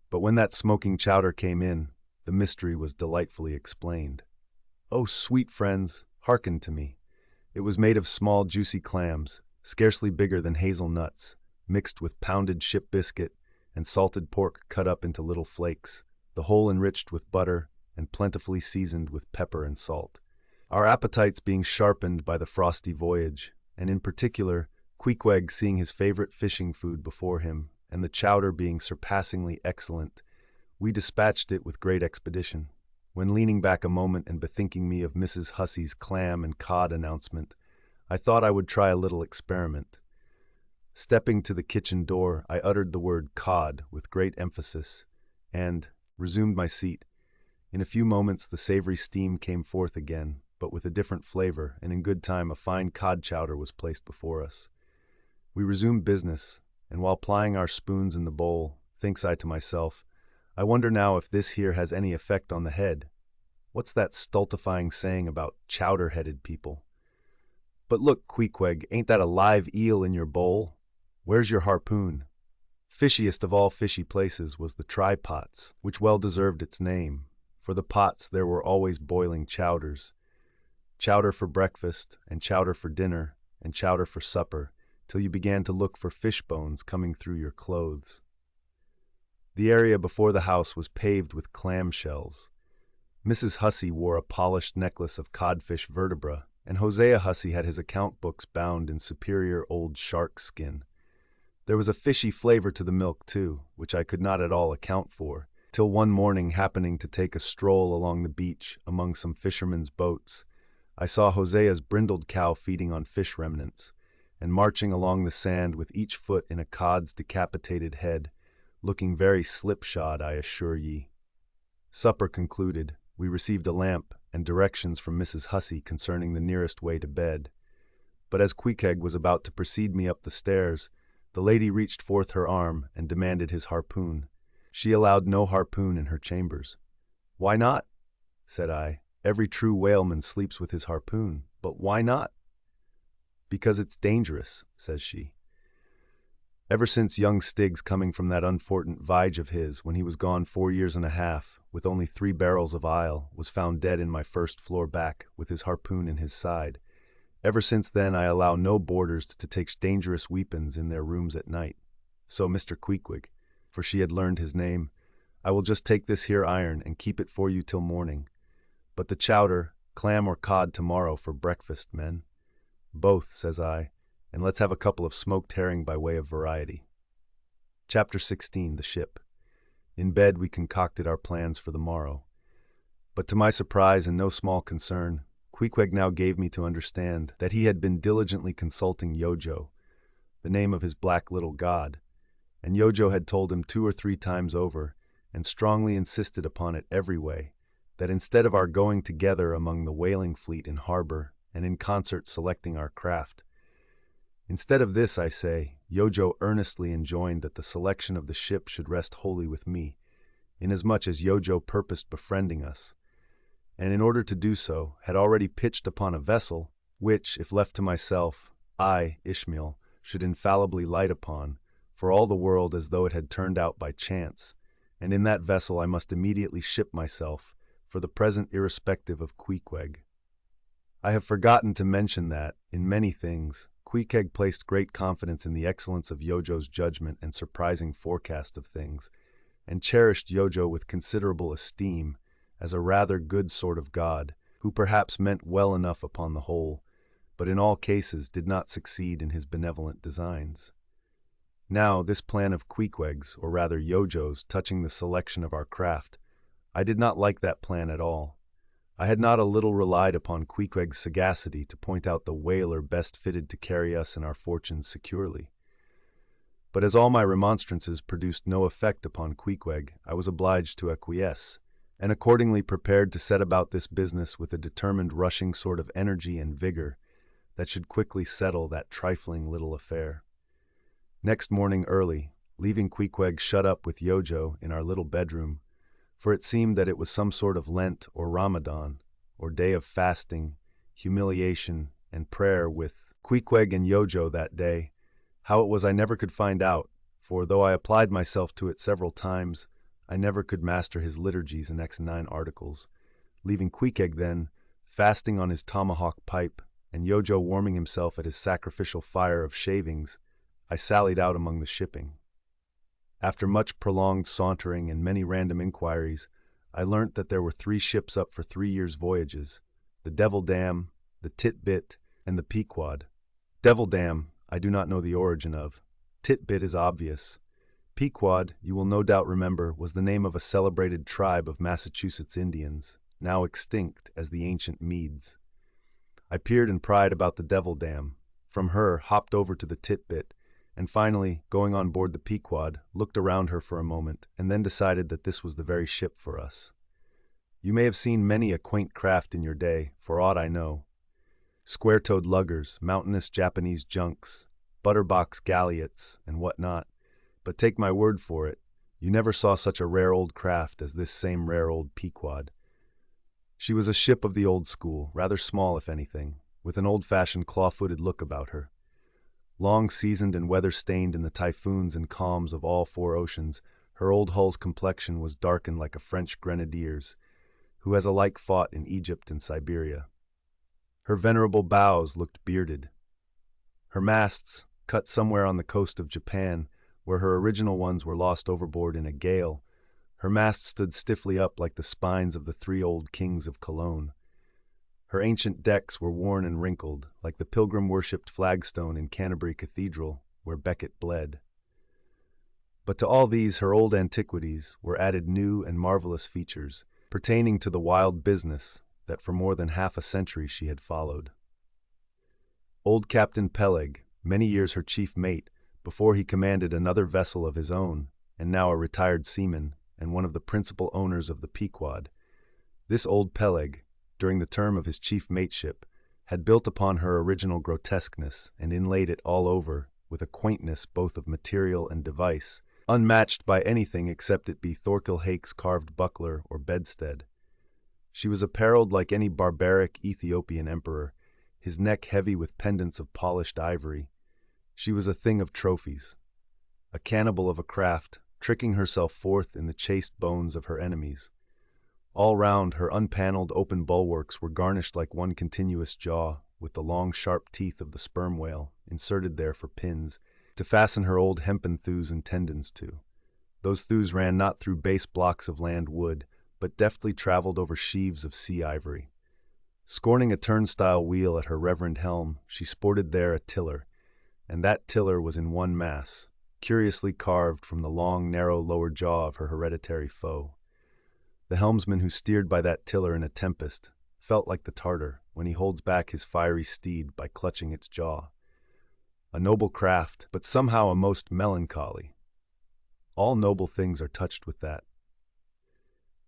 But when that smoking chowder came in, the mystery was delightfully explained. "Oh, sweet friends, hearken to me. It was made of small, juicy clams, scarcely bigger than hazelnuts, mixed with pounded ship biscuit and salted pork cut up into little flakes, the whole enriched with butter and plentifully seasoned with pepper and salt. Our appetites being sharpened by the frosty voyage, and in particular, Queequeg seeing his favorite fishing food before him, and the chowder being surpassingly excellent, we dispatched it with great expedition. When leaning back a moment and bethinking me of Mrs. Hussey's clam and cod announcement, I thought I would try a little experiment. Stepping to the kitchen door, I uttered the word cod with great emphasis, and resumed my seat. In a few moments the savory steam came forth again, but with a different flavor, and in good time a fine cod chowder was placed before us. We resumed business, and while plying our spoons in the bowl, thinks I to myself, I wonder now if this here has any effect on the head. What's that stultifying saying about chowder-headed people? But look, Queequeg, ain't that a live eel in your bowl? Where's your harpoon? Fishiest of all fishy places was the Try-Pots, which well deserved its name, For the pots there were always boiling chowders. Chowder for breakfast, and chowder for dinner, and chowder for supper, till you began to look for fish bones coming through your clothes. The area before the house was paved with clam shells. Mrs. Hussey wore a polished necklace of codfish vertebra, and Hosea Hussey had his account books bound in superior old shark skin. There was a fishy flavor to the milk, too, which I could not at all account for, till one morning, happening to take a stroll along the beach among some fishermen's boats, I saw Hosea's brindled cow feeding on fish remnants, and marching along the sand with each foot in a cod's decapitated head, looking very slipshod, I assure ye. Supper concluded, we received a lamp and directions from Mrs. Hussey concerning the nearest way to bed. But as Queequeg was about to precede me up the stairs, the lady reached forth her arm and demanded his harpoon. She allowed no harpoon in her chambers. "Why not?" said I. "Every true whaleman sleeps with his harpoon, but why not?" "Because it's dangerous," says she. Ever since young Stiggs coming from that unfortunate voyage of his, when he was gone 4 years and a half, with only 3 barrels of ile, was found dead in my first floor back, with his harpoon in his side. Ever since then I allow no boarders to take dangerous weapons in their rooms at night. So Mr. Queequeg, for she had learned his name, I will just take this here iron and keep it for you till morning. But the chowder, clam or cod tomorrow for breakfast, men." "Both," says I, "and let's have a couple of smoked herring by way of variety." Chapter 16, The Ship. In bed we concocted our plans for the morrow. But to my surprise and no small concern, Queequeg now gave me to understand that he had been diligently consulting Yojo, the name of his black little god, and Yojo had told him 2 or 3 times over, and strongly insisted upon it every way, that instead of our going together among the whaling fleet in harbor and in concert selecting our craft, instead of this, I say, Yojo earnestly enjoined that the selection of the ship should rest wholly with me, inasmuch as Yojo purposed befriending us, and in order to do so, had already pitched upon a vessel, which, if left to myself, I, Ishmael, should infallibly light upon, for all the world as though it had turned out by chance, and in that vessel I must immediately ship myself, for the present irrespective of Queequeg. I have forgotten to mention that, in many things, Queequeg placed great confidence in the excellence of Yojo's judgment and surprising forecast of things, and cherished Yojo with considerable esteem, as a rather good sort of god, who perhaps meant well enough upon the whole, but in all cases did not succeed in his benevolent designs. Now, this plan of Queequeg's, or rather Yojo's, touching the selection of our craft, I did not like that plan at all. I had not a little relied upon Queequeg's sagacity to point out the whaler best fitted to carry us and our fortunes securely. But as all my remonstrances produced no effect upon Queequeg, I was obliged to acquiesce, and accordingly prepared to set about this business with a determined rushing sort of energy and vigor that should quickly settle that trifling little affair. Next morning early, leaving Queequeg shut up with Yojo in our little bedroom, for it seemed that it was some sort of Lent or Ramadan, or day of fasting, humiliation, and prayer with Queequeg and Yojo that day. How it was I never could find out, for though I applied myself to it several times, I never could master his liturgies and X9 articles. Leaving Queequeg then, fasting on his tomahawk pipe, and Yojo warming himself at his sacrificial fire of shavings, I sallied out among the shipping. After much prolonged sauntering and many random inquiries, I learnt that there were 3 ships up for 3 years' voyages: the Devil Dam, the Tit-Bit, and the Pequod. Devil Dam I do not know the origin of. Tit-Bit is obvious. Pequod, you will no doubt remember, was the name of a celebrated tribe of Massachusetts Indians, now extinct as the ancient Medes. I peered and pried about the Devil Dam, from her hopped over to the Tit-Bit, and finally, going on board the Pequod, looked around her for a moment, and then decided that this was the very ship for us. You may have seen many a quaint craft in your day, for aught I know. Square-toed luggers, mountainous Japanese junks, butterbox galliots, and what not. But take my word for it, you never saw such a rare old craft as this same rare old Pequod. She was a ship of the old school, rather small if anything, with an old-fashioned claw-footed look about her. Long seasoned and weather-stained in the typhoons and calms of all 4 oceans, her old hull's complexion was darkened like a French grenadier's, who has alike fought in Egypt and Siberia. Her venerable bows looked bearded. Her masts, cut somewhere on the coast of Japan, where her original ones were lost overboard in a gale, her masts stood stiffly up like the spines of the three old kings of Cologne. Her ancient decks were worn and wrinkled, like the pilgrim-worshipped flagstone in Canterbury Cathedral, where Becket bled. But to all these her old antiquities were added new and marvelous features, pertaining to the wild business that for more than half a century she had followed. Old Captain Peleg, many years her chief mate, before he commanded another vessel of his own, and now a retired seaman, and one of the principal owners of the Pequod. This old Peleg, during the term of his chief mateship, had built upon her original grotesqueness and inlaid it all over with a quaintness both of material and device, unmatched by anything except it be Thorkill Hake's carved buckler or bedstead. She was apparelled like any barbaric Ethiopian emperor, his neck heavy with pendants of polished ivory. She was a thing of trophies, a cannibal of a craft, tricking herself forth in the chaste bones of her enemies. All round, her unpaneled open bulwarks were garnished like one continuous jaw, with the long sharp teeth of the sperm whale, inserted there for pins, to fasten her old hempen thews and tendons to. Those thews ran not through base blocks of land wood, but deftly travelled over sheaves of sea ivory. Scorning a turnstile wheel at her reverend helm, she sported there a tiller, and that tiller was in one mass, curiously carved from the long, narrow lower jaw of her hereditary foe. The helmsman who steered by that tiller in a tempest felt like the Tartar when he holds back his fiery steed by clutching its jaw. A noble craft, but somehow a most melancholy. All noble things are touched with that.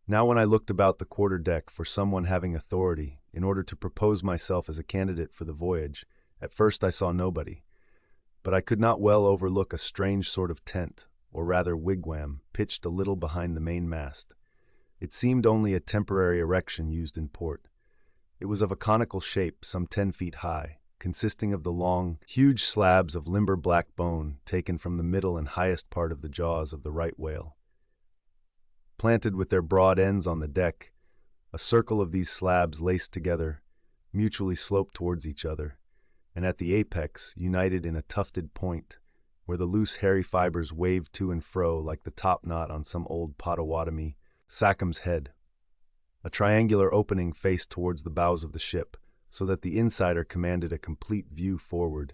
Now when I looked about the quarter-deck for someone having authority in order to propose myself as a candidate for the voyage, at first I saw nobody. But I could not well overlook a strange sort of tent, or rather wigwam, pitched a little behind the mainmast. It seemed only a temporary erection used in port. It was of a conical shape, some 10 feet high, consisting of the long, huge slabs of limber black bone taken from the middle and highest part of the jaws of the right whale. Planted with their broad ends on the deck, a circle of these slabs laced together, mutually sloped towards each other, and at the apex united in a tufted point, where the loose hairy fibers waved to and fro like the topknot on some old Potawatomi Sackham's head. A triangular opening faced towards the bows of the ship, so that the insider commanded a complete view forward.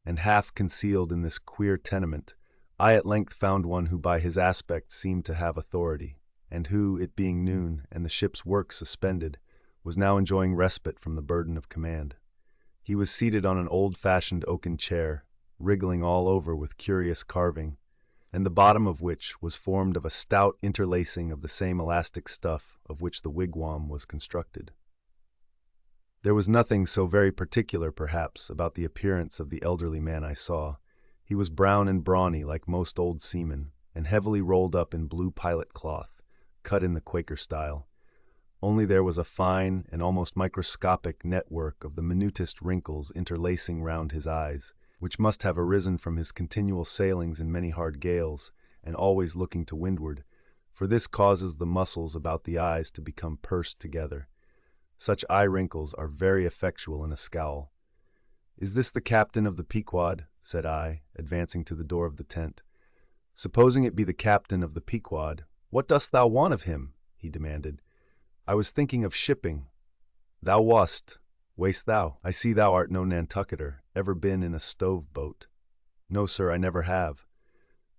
And half concealed in this queer tenement, I at length found one who by his aspect seemed to have authority, and who, it being noon and the ship's work suspended, was now enjoying respite from the burden of command. He was seated on an old-fashioned oaken chair, wriggling all over with curious carving, and the bottom of which was formed of a stout interlacing of the same elastic stuff of which the wigwam was constructed. There was nothing so very particular, perhaps, about the appearance of the elderly man I saw. He was brown and brawny like most old seamen, and heavily rolled up in blue pilot cloth, cut in the Quaker style. Only there was a fine and almost microscopic network of the minutest wrinkles interlacing round his eyes, which must have arisen from his continual sailings in many hard gales, and always looking to windward, for this causes the muscles about the eyes to become pursed together. Such eye wrinkles are very effectual in a scowl. "Is this the captain of the Pequod?" said I, advancing to the door of the tent. "Supposing it be the captain of the Pequod, what dost thou want of him?" he demanded. "I was thinking of shipping." "Thou wast. Wast thou? I see thou art no Nantucketer, ever been in a stove boat." "No, sir, I never have."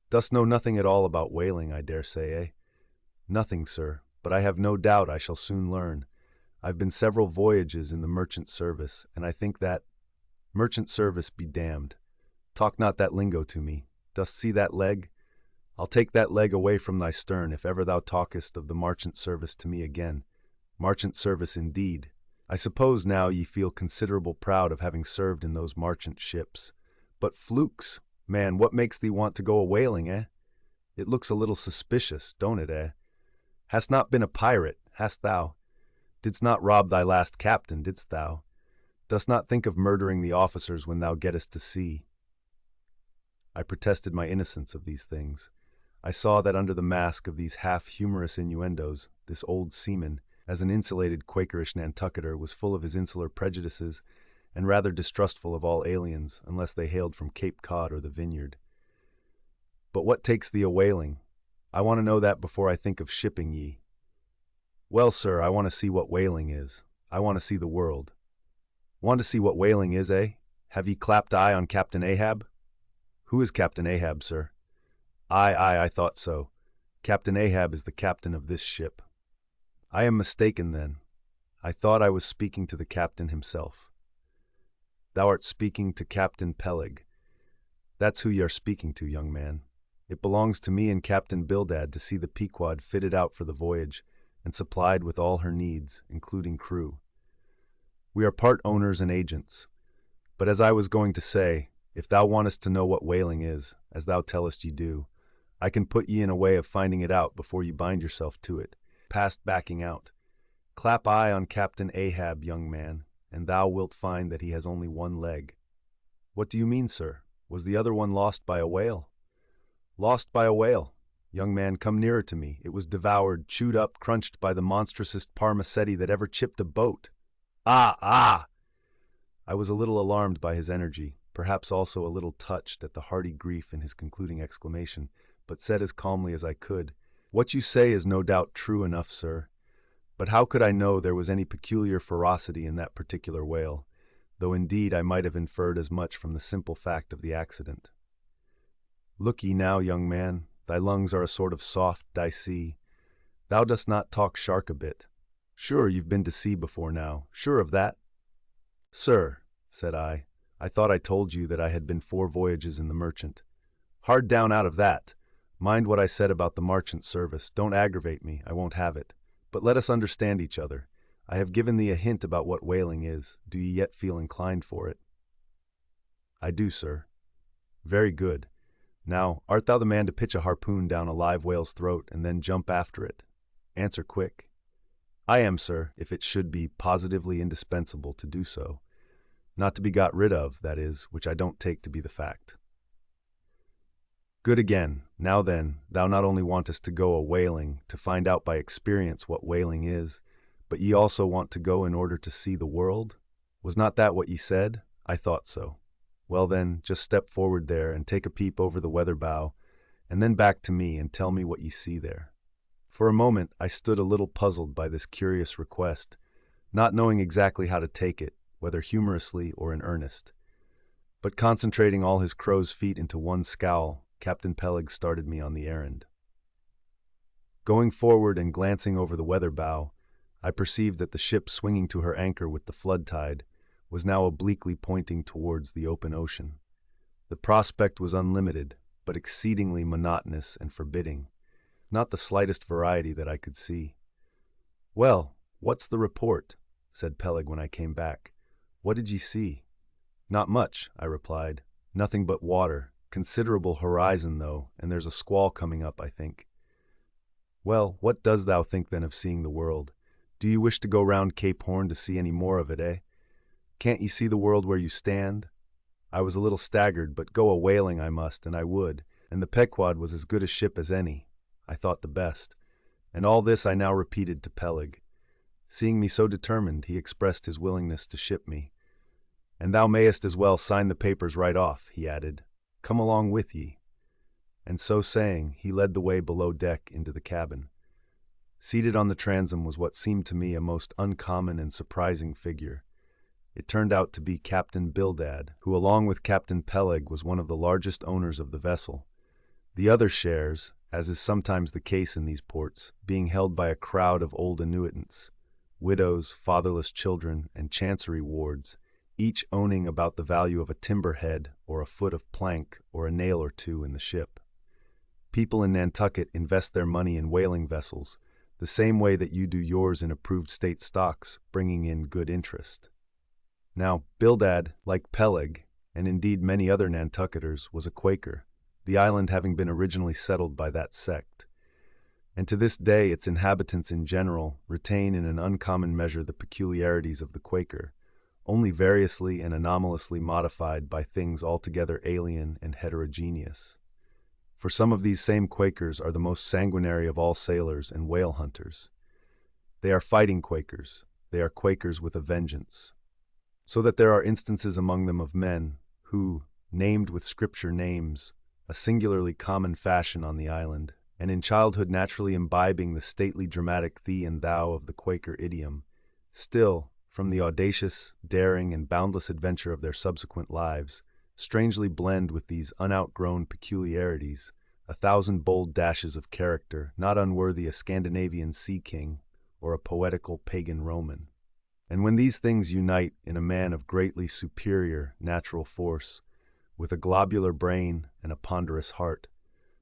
"Dost know nothing at all about whaling, I dare say, eh?" "Nothing, sir, but I have no doubt I shall soon learn. I've been several voyages in the merchant service, and I think that— "Merchant service be damned. Talk not that lingo to me. Dost see that leg? I'll take that leg away from thy stern if ever thou talkest of the marchant service to me again. Marchant service indeed. I suppose now ye feel considerable proud of having served in those marchant ships. But flukes! Man, what makes thee want to go a-whaling, eh? It looks a little suspicious, don't it, eh? Hast not been a pirate, hast thou? Didst not rob thy last captain, didst thou? Dost not think of murdering the officers when thou gettest to sea?" I protested my innocence of these things. I saw that under the mask of these half-humorous innuendos, this old seaman, as an insulated Quakerish Nantucketer, was full of his insular prejudices and rather distrustful of all aliens unless they hailed from Cape Cod or the Vineyard. "But what takes thee a-whaling? I want to know that before I think of shipping ye." "Well, sir, I want to see what whaling is. I want to see the world." "Want to see what whaling is, eh? Have ye clapped eye on Captain Ahab?" "Who is Captain Ahab, sir?" Aye, I thought so. Captain Ahab is the captain of this ship." "I am mistaken, then. I thought I was speaking to the captain himself." "Thou art speaking to Captain Peleg. That's who y'are speaking to, young man. It belongs to me and Captain Bildad to see the Pequod fitted out for the voyage and supplied with all her needs, including crew. We are part owners and agents. But as I was going to say, if thou wantest to know what whaling is, as thou tellest ye do, I can put ye in a way of finding it out before you bind yourself to it, past backing out. Clap eye on Captain Ahab, young man, and thou wilt find that he has only one leg." "What do you mean, sir? Was the other one lost by a whale?" "Lost by a whale. Young man, come nearer to me. It was devoured, chewed up, crunched by the monstrousest parmacetti that ever chipped a boat." Ah! I was a little alarmed by his energy, perhaps also a little touched at the hearty grief in his concluding exclamation, but said as calmly as I could, "What you say is no doubt true enough, sir. But how could I know there was any peculiar ferocity in that particular whale, though indeed I might have inferred as much from the simple fact of the accident. Look ye now, young man, thy lungs are a sort of soft sea. Thou dost not talk shark a bit. Sure you've been to sea before now, sure of that?" "Sir," said I thought I told you that I had been 4 voyages in the merchant." "Hard down out of that. Mind what I said about the marchant service. Don't aggravate me, I won't have it. But let us understand each other. I have given thee a hint about what whaling is. Do ye yet feel inclined for it?" "I do, sir." "Very good. Now, art thou the man to pitch a harpoon down a live whale's throat and then jump after it? Answer quick." "I am, sir, if it should be positively indispensable to do so. Not to be got rid of, that is, which I don't take to be the fact." "Good again. Now then, thou not only wantest to go a-whaling, to find out by experience what whaling is, but ye also want to go in order to see the world? Was not that what ye said? I thought so. Well then, just step forward there and take a peep over the weather bow, and then back to me and tell me what ye see there." For a moment I stood a little puzzled by this curious request, not knowing exactly how to take it, whether humorously or in earnest. But concentrating all his crow's feet into one scowl, Captain Peleg started me on the errand. Going forward and glancing over the weather bow, I perceived that the ship swinging to her anchor with the flood tide was now obliquely pointing towards the open ocean. The prospect was unlimited, but exceedingly monotonous and forbidding. Not the slightest variety that I could see. "Well, what's the report?" said Peleg when I came back. "What did ye see?" "Not much," I replied. "Nothing but water. Considerable horizon, though, and there's a squall coming up, I think." "Well, what does thou think then of seeing the world? Do you wish to go round Cape Horn to see any more of it, eh? Can't ye see the world where you stand?" I was a little staggered, but go a-whaling I must, and I would, and the Pequod was as good a ship as any. I thought the best. And all this I now repeated to Peleg. Seeing me so determined, he expressed his willingness to ship me. "And thou mayest as well sign the papers right off," he added. "Come along with ye." And so saying, he led the way below deck into the cabin. Seated on the transom was what seemed to me a most uncommon and surprising figure. It turned out to be Captain Bildad, who along with Captain Peleg was one of the largest owners of the vessel. The other shares, as is sometimes the case in these ports, being held by a crowd of old annuitants, widows, fatherless children, and chancery wards, each owning about the value of a timber head or a foot of plank or a nail or two in the ship. People in Nantucket invest their money in whaling vessels, the same way that you do yours in approved state stocks, bringing in good interest. Now, Bildad, like Peleg, and indeed many other Nantucketers, was a Quaker, the island having been originally settled by that sect. And to this day its inhabitants in general retain in an uncommon measure the peculiarities of the Quaker, only variously and anomalously modified by things altogether alien and heterogeneous. For some of these same Quakers are the most sanguinary of all sailors and whale hunters. They are fighting Quakers. They are Quakers with a vengeance. So that there are instances among them of men who, named with scripture names, a singularly common fashion on the island, and in childhood naturally imbibing the stately dramatic thee and thou of the Quaker idiom, still, from the audacious, daring, and boundless adventure of their subsequent lives, strangely blend with these unoutgrown peculiarities, a thousand bold dashes of character not unworthy a Scandinavian sea king or a poetical pagan Roman. And when these things unite in a man of greatly superior natural force, with a globular brain and a ponderous heart,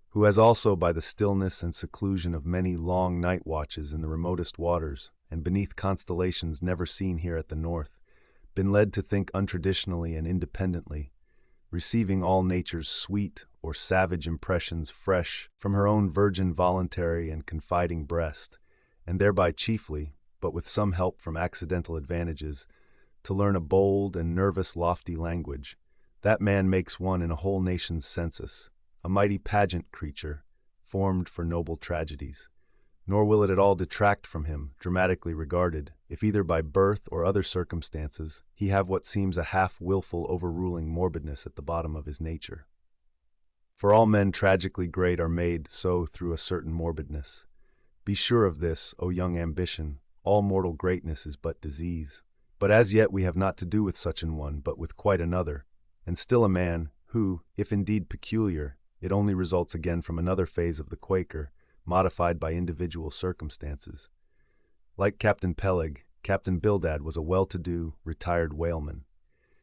who has also by the stillness and seclusion of many long night watches in the remotest waters and beneath constellations never seen here at the north, been led to think untraditionally and independently, receiving all nature's sweet or savage impressions fresh from her own virgin voluntary and confiding breast, and thereby chiefly, but with some help from accidental advantages, to learn a bold and nervous lofty language, that man makes one in a whole nation's census, a mighty pageant creature, formed for noble tragedies. Nor will it at all detract from him, dramatically regarded, if either by birth or other circumstances he have what seems a half-willful overruling morbidness at the bottom of his nature. For all men tragically great are made so through a certain morbidness. Be sure of this, O young ambition, all mortal greatness is but disease. But as yet we have not to do with such an one, but with quite another, and still a man, who, if indeed peculiar, it only results again from another phase of the Quaker, modified by individual circumstances. Like Captain Peleg, Captain Bildad was a well-to-do, retired whaleman.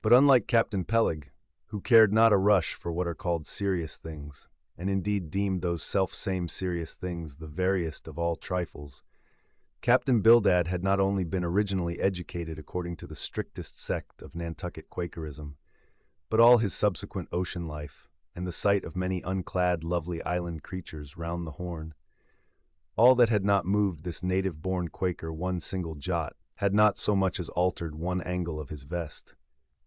But unlike Captain Peleg, who cared not a rush for what are called serious things, and indeed deemed those self-same serious things the veriest of all trifles, Captain Bildad had not only been originally educated according to the strictest sect of Nantucket Quakerism, but all his subsequent ocean life, and the sight of many unclad lovely island creatures round the Horn, all that had not moved this native-born Quaker one single jot, had not so much as altered one angle of his vest.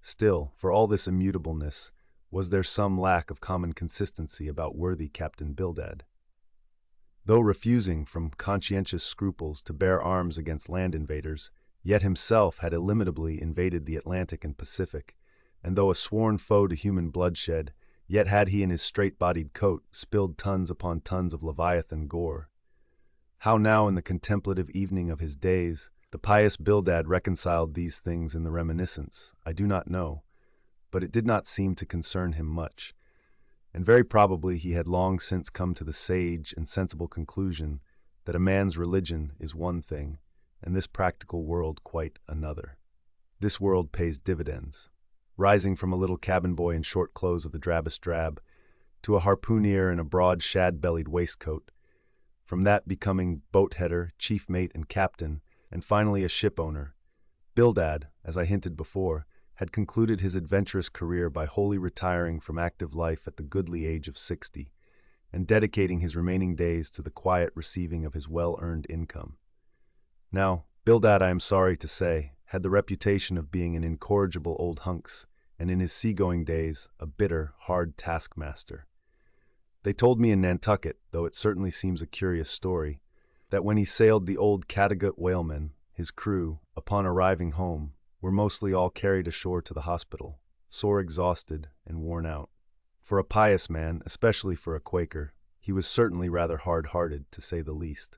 Still, for all this immutableness, was there some lack of common consistency about worthy Captain Bildad. Though refusing, from conscientious scruples, to bear arms against land invaders, yet himself had illimitably invaded the Atlantic and Pacific, and though a sworn foe to human bloodshed, yet had he in his straight-bodied coat spilled tons upon tons of Leviathan gore. How now in the contemplative evening of his days the pious Bildad reconciled these things in the reminiscence, I do not know, but it did not seem to concern him much, and very probably he had long since come to the sage and sensible conclusion that a man's religion is one thing, and this practical world quite another. This world pays dividends, rising from a little cabin boy in short clothes of the drabbest drab, to a harpooner in a broad shad-bellied waistcoat, from that becoming boat-header, chief mate and captain, and finally a ship-owner. Bildad, as I hinted before, had concluded his adventurous career by wholly retiring from active life at the goodly age of 60, and dedicating his remaining days to the quiet receiving of his well-earned income. Now, Bildad, I am sorry to say, had the reputation of being an incorrigible old hunks, and in his seagoing days a bitter, hard taskmaster. They told me in Nantucket, though it certainly seems a curious story, that when he sailed the old Cattegut whalemen, his crew, upon arriving home, were mostly all carried ashore to the hospital, sore exhausted and worn out. For a pious man, especially for a Quaker, he was certainly rather hard-hearted, to say the least.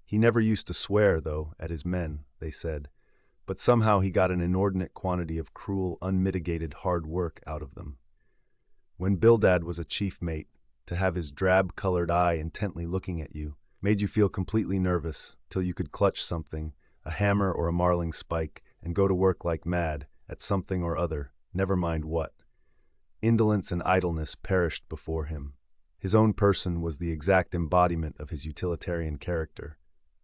He never used to swear, though, at his men, they said, but somehow he got an inordinate quantity of cruel, unmitigated hard work out of them. When Bildad was a chief mate, to have his drab-colored eye intently looking at you made you feel completely nervous till you could clutch something, a hammer or a marling spike, and go to work like mad at something or other, never mind what. Indolence and idleness perished before him. His own person was the exact embodiment of his utilitarian character.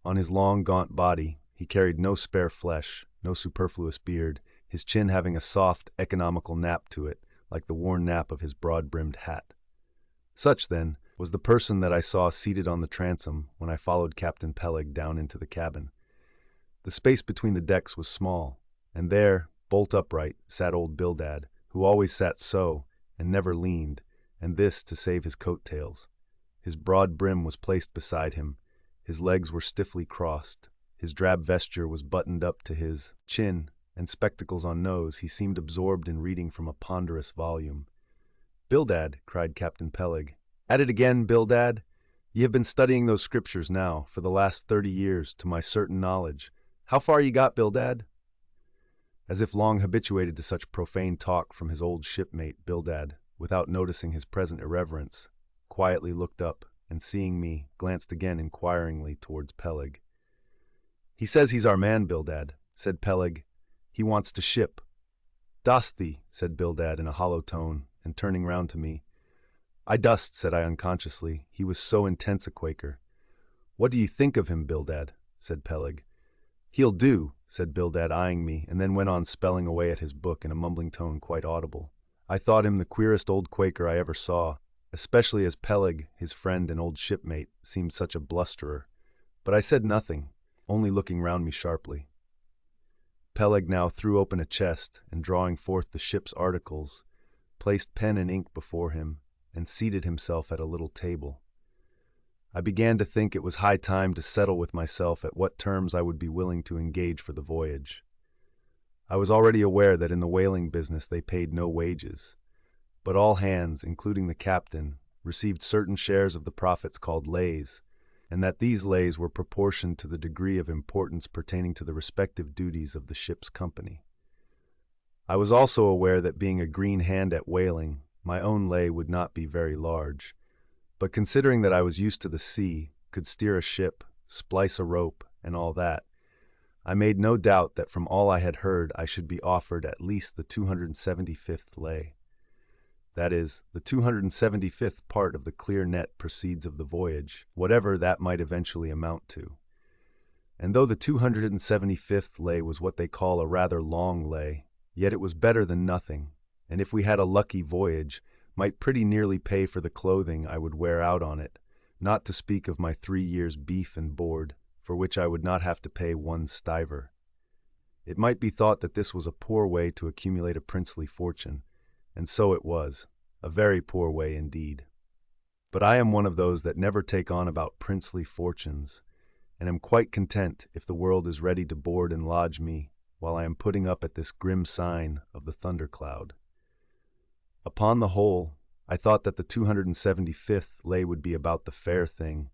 On his long, gaunt body, he carried no spare flesh, no superfluous beard, his chin having a soft, economical nap to it, like the worn nap of his broad-brimmed hat. Such, then, was the person that I saw seated on the transom when I followed Captain Peleg down into the cabin. The space between the decks was small, and there, bolt upright, sat old Bildad, who always sat so, and never leaned, and this to save his coat-tails. His broad brim was placed beside him, his legs were stiffly crossed, His drab vesture was buttoned up to his chin, and spectacles on nose, he seemed absorbed in reading from a ponderous volume. "Bildad," cried Captain Peleg. "At it again, Bildad! Ye have been studying those scriptures now, for the last 30 years, to my certain knowledge. How far ye got, Bildad?" As if long habituated to such profane talk from his old shipmate, Bildad, without noticing his present irreverence, quietly looked up, and seeing me, glanced again inquiringly towards Peleg. "He says he's our man, Bildad," said Peleg. "He wants to ship." "Dost thee?" said Bildad in a hollow tone, and turning round to me. "I dust," said I unconsciously. He was so intense a Quaker. "What do you think of him, Bildad?" said Peleg. "He'll do," said Bildad, eyeing me, and then went on spelling away at his book in a mumbling tone quite audible. I thought him the queerest old Quaker I ever saw, especially as Peleg, his friend and old shipmate, seemed such a blusterer. But I said nothing, only looking round me sharply. Peleg now threw open a chest, and drawing forth the ship's articles, placed pen and ink before him, and seated himself at a little table. I began to think it was high time to settle with myself at what terms I would be willing to engage for the voyage. I was already aware that in the whaling business they paid no wages, but all hands, including the captain, received certain shares of the profits called lays, and that these lays were proportioned to the degree of importance pertaining to the respective duties of the ship's company. I was also aware that being a green hand at whaling, my own lay would not be very large, but considering that I was used to the sea, could steer a ship, splice a rope, and all that, I made no doubt that from all I had heard I should be offered at least the 275th lay. That is, the 275th part of the clear net proceeds of the voyage, whatever that might eventually amount to. And though the 275th lay was what they call a rather long lay, yet it was better than nothing, and if we had a lucky voyage, might pretty nearly pay for the clothing I would wear out on it, not to speak of my 3 years' beef and board, for which I would not have to pay 1 stiver. It might be thought that this was a poor way to accumulate a princely fortune, and so it was, a very poor way indeed. But I am one of those that never take on about princely fortunes, and am quite content if the world is ready to board and lodge me while I am putting up at this grim sign of the thundercloud. Upon the whole, I thought that the 275th lay would be about the fair thing,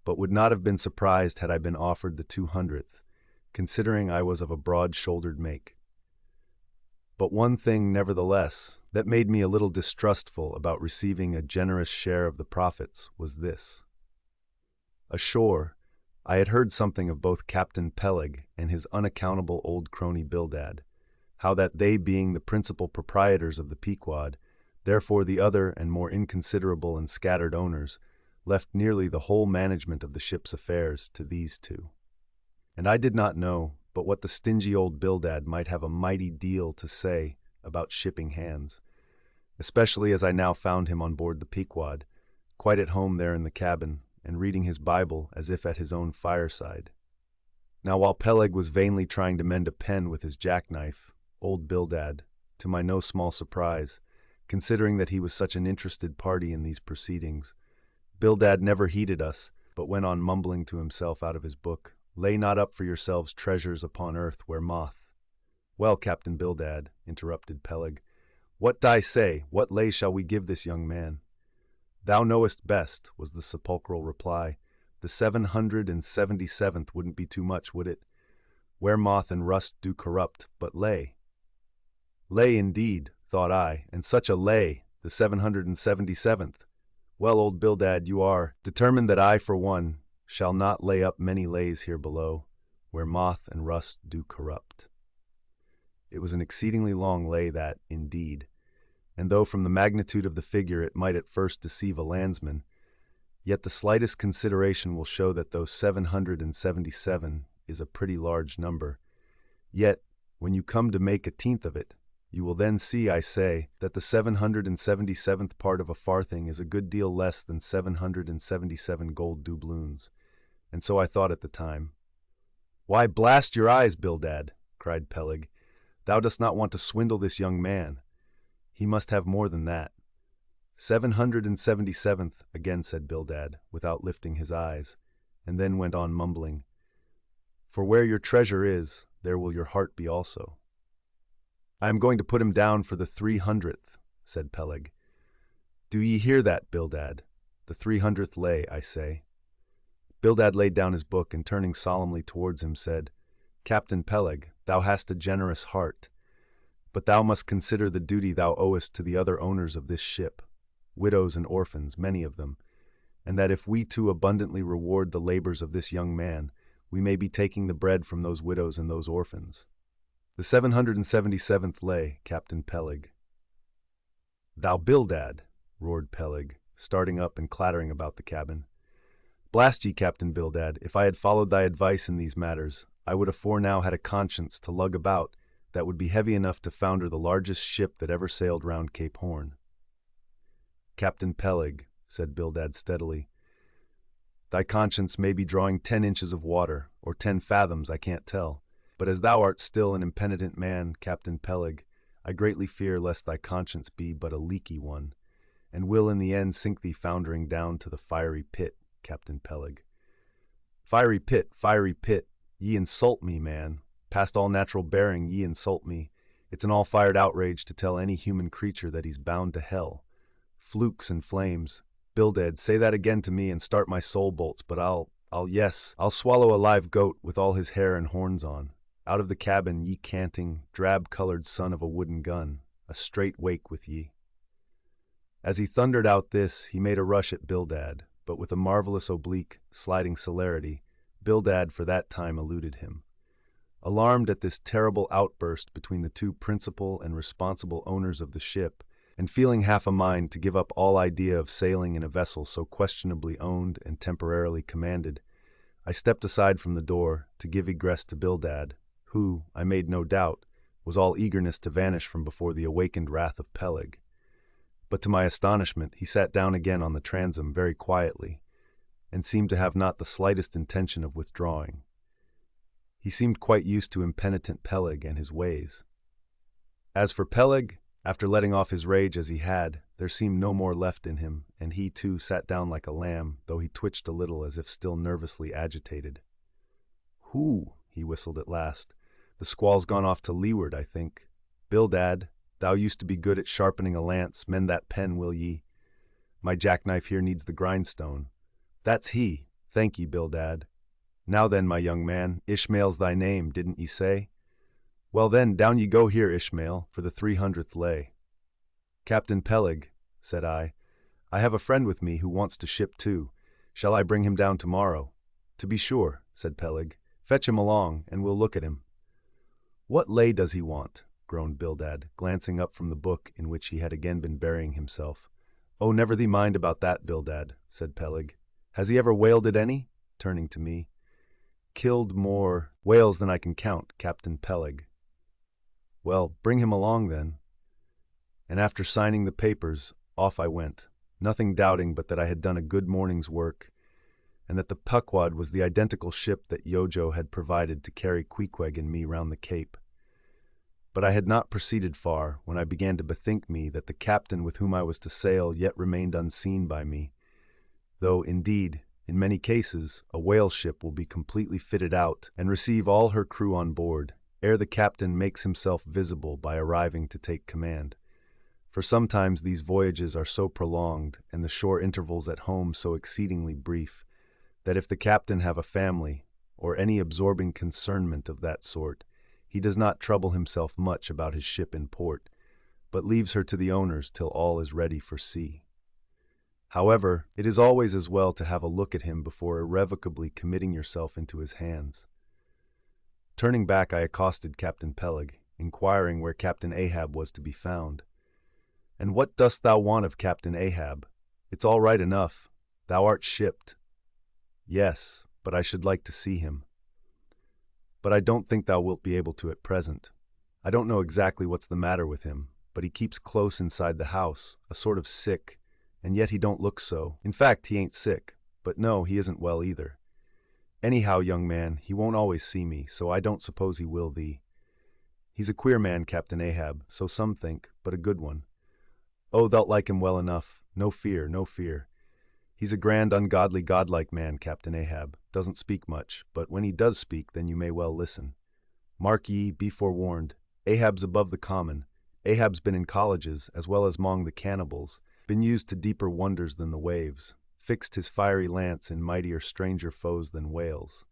but would not have been surprised had I been offered the 200th, considering I was of a broad-shouldered make. But one thing, nevertheless, that made me a little distrustful about receiving a generous share of the profits was this. Ashore, I had heard something of both Captain Peleg and his unaccountable old crony Bildad, how that they being the principal proprietors of the Pequod, therefore the other and more inconsiderable and scattered owners, left nearly the whole management of the ship's affairs to these two. And I did not know but what the stingy old Bildad might have a mighty deal to say about shipping hands, especially as I now found him on board the Pequod, quite at home there in the cabin, and reading his Bible as if at his own fireside. Now while Peleg was vainly trying to mend a pen with his jackknife, old Bildad, to my no small surprise, considering that he was such an interested party in these proceedings, Bildad never heeded us, but went on mumbling to himself out of his book, "Lay not up for yourselves treasures upon earth where moth—" "Well, Captain Bildad," interrupted Peleg, "what die say? What lay shall we give this young man?" "Thou knowest best," was the sepulchral reply. "The 777th wouldn't be too much, would it? Where moth and rust do corrupt, but lay." "Lay indeed," thought I, "and such a lay, the 777th. Well, old Bildad, you are determined that I, for one, shall not lay up many lays here below, where moth and rust do corrupt." It was an exceedingly long lay that, indeed, and though from the magnitude of the figure it might at first deceive a landsman, yet the slightest consideration will show that though 777 is a pretty large number, yet, when you come to make a tenth of it, you will then see, I say, that the 777th part of a farthing is a good deal less than 777 gold doubloons, and so I thought at the time. "Why, blast your eyes, Bildad," cried Peleg, "thou dost not want to swindle this young man. He must have more than that." 777th, again said Bildad, without lifting his eyes, and then went on mumbling. For where your treasure is, there will your heart be also." "I am going to put him down for the 300th, said Peleg. "Do ye hear that, Bildad? The 300th lay, I say." Bildad laid down his book and turning solemnly towards him said, "Captain Peleg, thou hast a generous heart, but thou must consider the duty thou owest to the other owners of this ship, widows and orphans, many of them, and that if we too abundantly reward the labors of this young man, we may be taking the bread from those widows and those orphans." "The 777th lay, Captain Peleg." "Thou Bildad," roared Peleg, starting up and clattering about the cabin. "Blast ye, Captain Bildad, if I had followed thy advice in these matters, I would afore now had a conscience to lug about that would be heavy enough to founder the largest ship that ever sailed round Cape Horn." "Captain Peleg," said Bildad steadily, "thy conscience may be drawing 10 inches of water, or 10 fathoms, I can't tell. But as thou art still an impenitent man, Captain Peleg, I greatly fear lest thy conscience be but a leaky one, and will in the end sink thee foundering down to the fiery pit, Captain Peleg." Fiery pit, ye insult me, man. Past all natural bearing, ye insult me. It's an all-fired outrage to tell any human creature that he's bound to hell. Flukes and flames. Bildad, say that again to me and start my soul bolts, but I'll swallow a live goat with all his hair and horns on. Out of the cabin, ye canting, drab-colored son of a wooden gun, a straight wake with ye. As he thundered out this, he made a rush at Bildad, but with a marvelous oblique, sliding celerity, Bildad for that time eluded him. Alarmed at this terrible outburst between the two principal and responsible owners of the ship, and feeling half a mind to give up all idea of sailing in a vessel so questionably owned and temporarily commanded, I stepped aside from the door to give egress to Bildad, who, I made no doubt, was all eagerness to vanish from before the awakened wrath of Peleg. But to my astonishment, he sat down again on the transom very quietly, and seemed to have not the slightest intention of withdrawing. He seemed quite used to impenitent Peleg and his ways. As for Peleg, after letting off his rage as he had, there seemed no more left in him, and he too sat down like a lamb, though he twitched a little as if still nervously agitated. "Who?" he whistled at last. "The squall's gone off to leeward, I think. Bildad, thou used to be good at sharpening a lance, mend that pen, will ye? My jackknife here needs the grindstone. That's he. Thank ye, Bildad. Now then, my young man, Ishmael's thy name, didn't ye say? Well then, down ye go here, Ishmael, for the 300th lay." "Captain Peleg," said I have a friend with me who wants to ship too. Shall I bring him down tomorrow?" "To be sure," said Peleg. "Fetch him along, and we'll look at him." "What lay does he want?" groaned Bildad, glancing up from the book in which he had again been burying himself. "Oh, never thee mind about that, Bildad," said Peleg. "Has he ever whaled any?" turning to me. "Killed more whales than I can count, Captain Peleg." "Well, bring him along then." And after signing the papers, off I went, nothing doubting but that I had done a good morning's work, and that the Pequod was the identical ship that Yojo had provided to carry Queequeg and me round the Cape. But I had not proceeded far when I began to bethink me that the captain with whom I was to sail yet remained unseen by me, though, indeed, in many cases, a whale ship will be completely fitted out and receive all her crew on board, ere the captain makes himself visible by arriving to take command. For sometimes these voyages are so prolonged, and the shore intervals at home so exceedingly brief, that if the captain have a family, or any absorbing concernment of that sort, he does not trouble himself much about his ship in port, but leaves her to the owners till all is ready for sea. However, it is always as well to have a look at him before irrevocably committing yourself into his hands. Turning back, I accosted Captain Peleg, inquiring where Captain Ahab was to be found. "And what dost thou want of Captain Ahab? It's all right enough. Thou art shipped." "Yes, but I should like to see him." "But I don't think thou wilt be able to at present. I don't know exactly what's the matter with him, but he keeps close inside the house, a sort of sick, and yet he don't look so. In fact, he ain't sick, but no, he isn't well either. Anyhow, young man, he won't always see me, so I don't suppose he will thee. He's a queer man, Captain Ahab, so some think, but a good one. Oh, thou'lt like him well enough. No fear, no fear. He's a grand, ungodly, godlike man, Captain Ahab. Doesn't speak much, but when he does speak, then you may well listen. Mark ye, be forewarned. Ahab's above the common. Ahab's been in colleges, as well as among the cannibals, been used to deeper wonders than the waves, fixed his fiery lance in mightier, stranger foes than whales.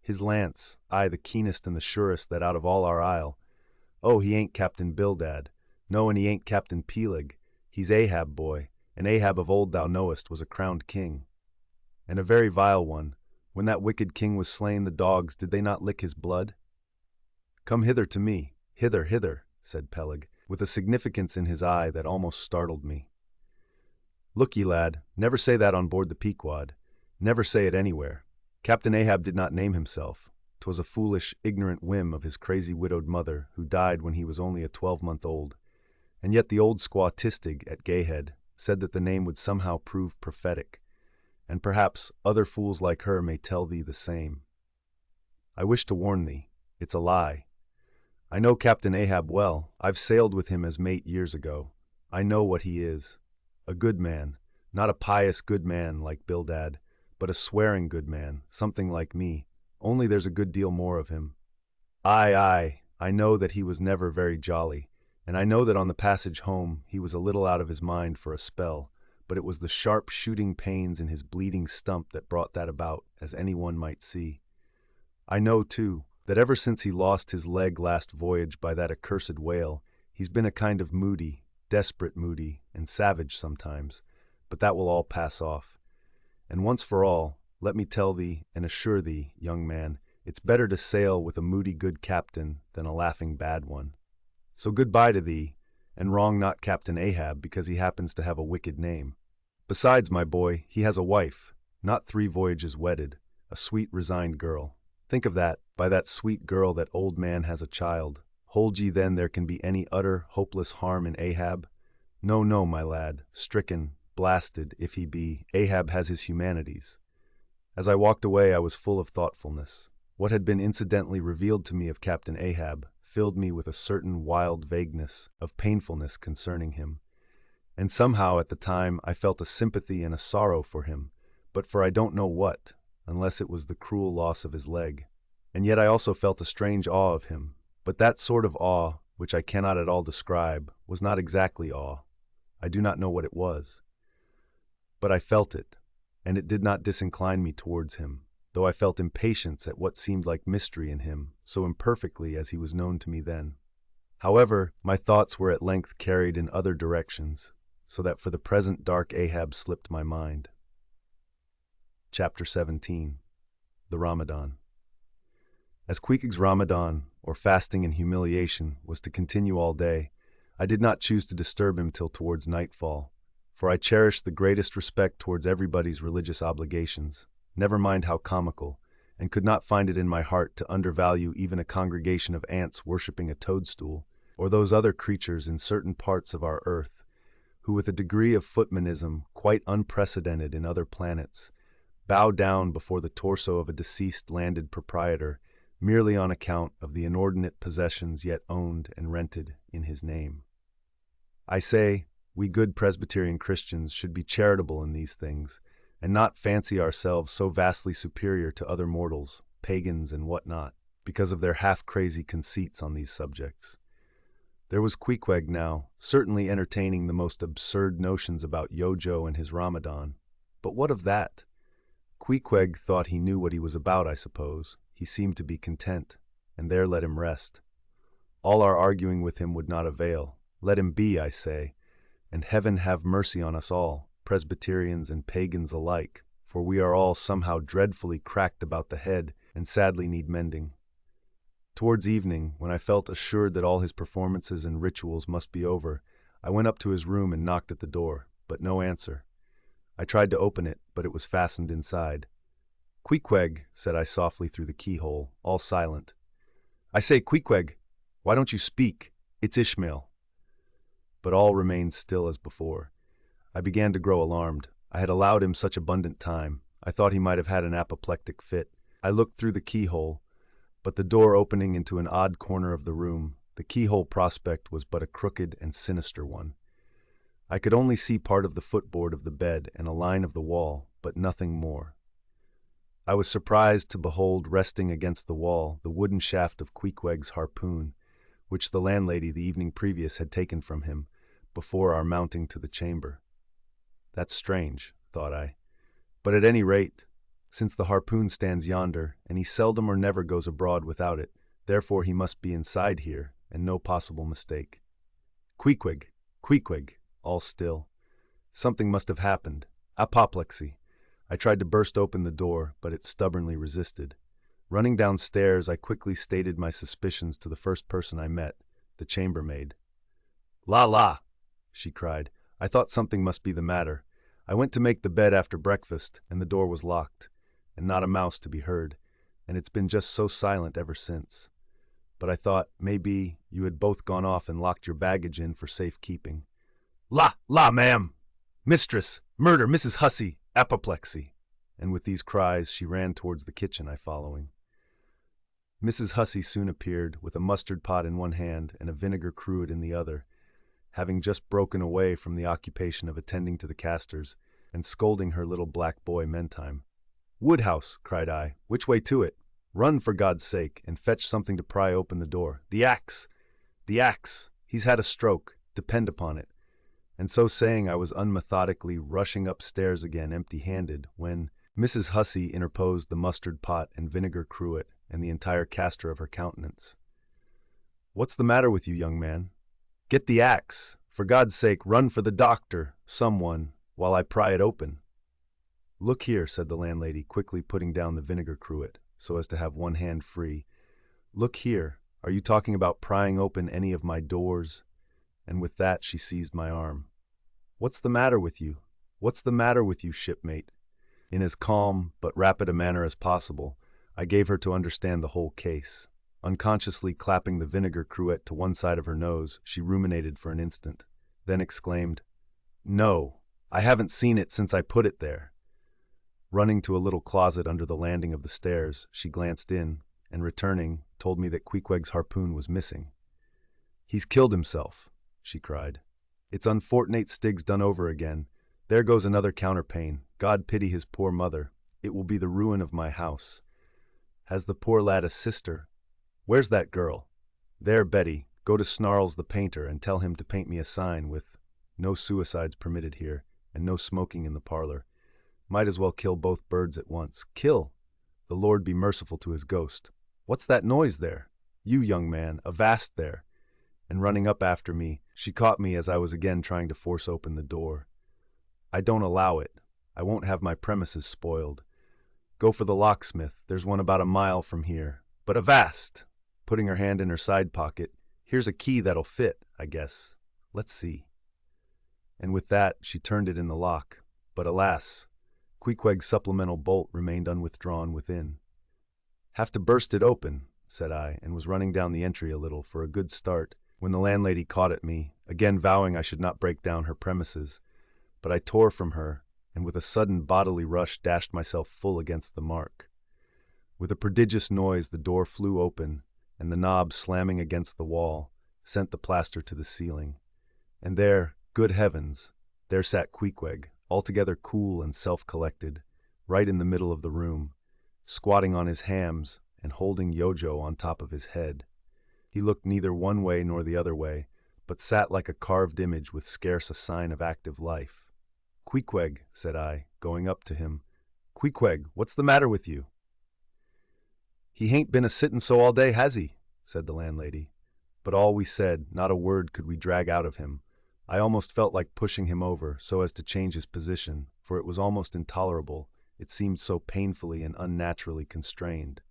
His lance, aye, the keenest and the surest that out of all our isle. Oh, he ain't Captain Bildad. No, and he ain't Captain Peleg. He's Ahab, boy, and Ahab of old thou knowest was a crowned king. And a very vile one. When that wicked king was slain, the dogs, did they not lick his blood? Come hither to me. Hither, hither, said Peleg, with a significance in his eye that almost startled me. Look ye, lad, never say that on board the Pequod. Never say it anywhere. Captain Ahab did not name himself. 'Twas a foolish, ignorant whim of his crazy widowed mother, who died when he was only a 12-month-old. And yet the old squaw Tistig at Gayhead said that the name would somehow prove prophetic, and perhaps other fools like her may tell thee the same. I wish to warn thee, it's a lie. I know Captain Ahab well. I've sailed with him as mate years ago. I know what he is. A good man, not a pious good man like Bildad, but a swearing good man, something like me, only there's a good deal more of him. Aye, I know that he was never very jolly, and I know that on the passage home he was a little out of his mind for a spell, but it was the sharp shooting pains in his bleeding stump that brought that about, as anyone might see. I know, too, that ever since he lost his leg last voyage by that accursed whale, he's been a kind of moody, desperate moody, and savage sometimes, but that will all pass off. And once for all, let me tell thee and assure thee, young man, it's better to sail with a moody good captain than a laughing bad one. So goodbye to thee, and wrong not Captain Ahab because he happens to have a wicked name. Besides, my boy, he has a wife, not 3 voyages wedded, a sweet resigned girl. Think of that, by that sweet girl that old man has a child. Hold ye then there can be any utter, hopeless harm in Ahab? No, no, my lad, stricken, blasted, if he be, Ahab has his humanities. As I walked away, I was full of thoughtfulness. What had been incidentally revealed to me of Captain Ahab filled me with a certain wild vagueness of painfulness concerning him. And somehow, at the time, I felt a sympathy and a sorrow for him, but for I don't know what, unless it was the cruel loss of his leg. And yet I also felt a strange awe of him, but that sort of awe, which I cannot at all describe, was not exactly awe. I do not know what it was. But I felt it, and it did not disincline me towards him, though I felt impatience at what seemed like mystery in him, so imperfectly as he was known to me then. However, my thoughts were at length carried in other directions, so that for the present dark Ahab slipped my mind. Chapter 17. The Ramadan. As Queequeg's Ramadan, or fasting in humiliation, was to continue all day, I did not choose to disturb him till towards nightfall, for I cherished the greatest respect towards everybody's religious obligations, never mind how comical, and could not find it in my heart to undervalue even a congregation of ants worshipping a toadstool, or those other creatures in certain parts of our earth, who with a degree of footmanism quite unprecedented in other planets, bow down before the torso of a deceased landed proprietor merely on account of the inordinate possessions yet owned and rented in his name. I say, we good Presbyterian Christians should be charitable in these things, and not fancy ourselves so vastly superior to other mortals, pagans and what not, because of their half-crazy conceits on these subjects. There was Queequeg now, certainly entertaining the most absurd notions about Yojo and his Ramadan. But what of that? Queequeg thought he knew what he was about, I suppose. He seemed to be content, and there let him rest. All our arguing with him would not avail. Let him be, I say, and heaven have mercy on us all, Presbyterians and pagans alike, for we are all somehow dreadfully cracked about the head and sadly need mending. Towards evening, when I felt assured that all his performances and rituals must be over, I went up to his room and knocked at the door, but no answer. I tried to open it, but it was fastened inside. "Queequeg," said I softly through the keyhole, all silent. "I say, Queequeg, why don't you speak? It's Ishmael." But all remained still as before. I began to grow alarmed. I had allowed him such abundant time. I thought he might have had an apoplectic fit. I looked through the keyhole, but the door opening into an odd corner of the room, the keyhole prospect was but a crooked and sinister one. I could only see part of the footboard of the bed and a line of the wall, but nothing more. I was surprised to behold resting against the wall the wooden shaft of Queequeg's harpoon, which the landlady the evening previous had taken from him before our mounting to the chamber. That's strange, thought I. But at any rate, since the harpoon stands yonder, and he seldom or never goes abroad without it, therefore he must be inside here, and no possible mistake. Queequeg, Queequeg, all still. Something must have happened. Apoplexy. I tried to burst open the door, but it stubbornly resisted. Running downstairs, I quickly stated my suspicions to the first person I met, the chambermaid. "La la!" she cried. I thought something must be the matter. I went to make the bed after breakfast, and the door was locked, and not a mouse to be heard, and it's been just so silent ever since. But I thought, maybe, you had both gone off and locked your baggage in for safe keeping. "La, la, ma'am! Mistress! Murder! Mrs. Hussey! Apoplexy!" And with these cries, she ran towards the kitchen, I following. Mrs. Hussey soon appeared, with a mustard pot in one hand and a vinegar cruet in the other, having just broken away from the occupation of attending to the castors and scolding her little black boy meantime. "Woodhouse," cried I, "which way to it? Run, for God's sake, and fetch something to pry open the door. The axe! The axe! He's had a stroke, depend upon it." And so saying, I was unmethodically rushing upstairs again empty-handed, when Mrs. Hussey interposed the mustard pot and vinegar cruet and the entire castor of her countenance. "What's the matter with you, young man? Get the axe! For God's sake, run for the doctor, someone, while I pry it open." "Look here," said the landlady, quickly putting down the vinegar cruet, so as to have one hand free. "Look here, are you talking about prying open any of my doors?" And with that she seized my arm. "What's the matter with you? What's the matter with you, shipmate?" In as calm but rapid a manner as possible, I gave her to understand the whole case. Unconsciously clapping the vinegar cruet to one side of her nose, she ruminated for an instant, then exclaimed, "No, I haven't seen it since I put it there." Running to a little closet under the landing of the stairs, she glanced in, and returning, told me that Queequeg's harpoon was missing. "He's killed himself," she cried. "It's unfortunate Stig's done over again. There goes another counterpane. God pity his poor mother. It will be the ruin of my house. Has the poor lad a sister? Where's that girl? There, Betty, go to Snarls the painter and tell him to paint me a sign with 'No suicides permitted here,' and 'No smoking in the parlor.' Might as well kill both birds at once. Kill! The Lord be merciful to his ghost. What's that noise there? You, young man, avast there!" And running up after me, she caught me as I was again trying to force open the door. "I don't allow it. I won't have my premises spoiled. Go for the locksmith. There's one about a mile from here. But avast!" Putting her hand in her side pocket, "Here's a key that'll fit, I guess. Let's see." And with that, she turned it in the lock. But alas, Queequeg's supplemental bolt remained unwithdrawn within. "Have to burst it open," said I, and was running down the entry a little for a good start, when the landlady caught at me, again vowing I should not break down her premises. But I tore from her, and with a sudden bodily rush dashed myself full against the mark. With a prodigious noise the door flew open, and the knob slamming against the wall sent the plaster to the ceiling. And there, good heavens, there sat Queequeg, altogether cool and self-collected, right in the middle of the room, squatting on his hams and holding Yojo on top of his head. He looked neither one way nor the other way, but sat like a carved image with scarce a sign of active life. "Queequeg," said I, going up to him. "Queequeg, what's the matter with you?" "He hain't been a-sittin' so all day, has he?" said the landlady. But all we said, not a word could we drag out of him. I almost felt like pushing him over so as to change his position, for it was almost intolerable. It seemed so painfully and unnaturally constrained,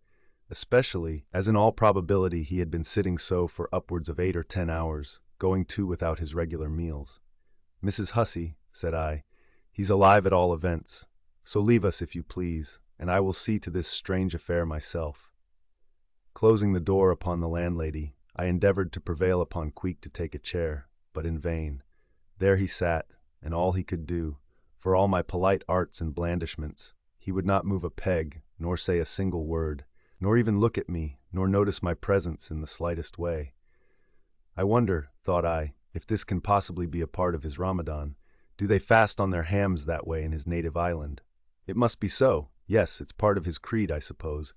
especially as in all probability he had been sitting so for upwards of 8 or 10 hours, going to without his regular meals. "Mrs. Hussey," said I, "he's alive at all events, so leave us if you please, and I will see to this strange affair myself." Closing the door upon the landlady, I endeavored to prevail upon Queek to take a chair, but in vain. There he sat, and all he could do, for all my polite arts and blandishments, he would not move a peg, nor say a single word, nor even look at me, nor notice my presence in the slightest way. I wonder, thought I, if this can possibly be a part of his Ramadan. Do they fast on their hams that way in his native island? It must be so. Yes, it's part of his creed, I suppose.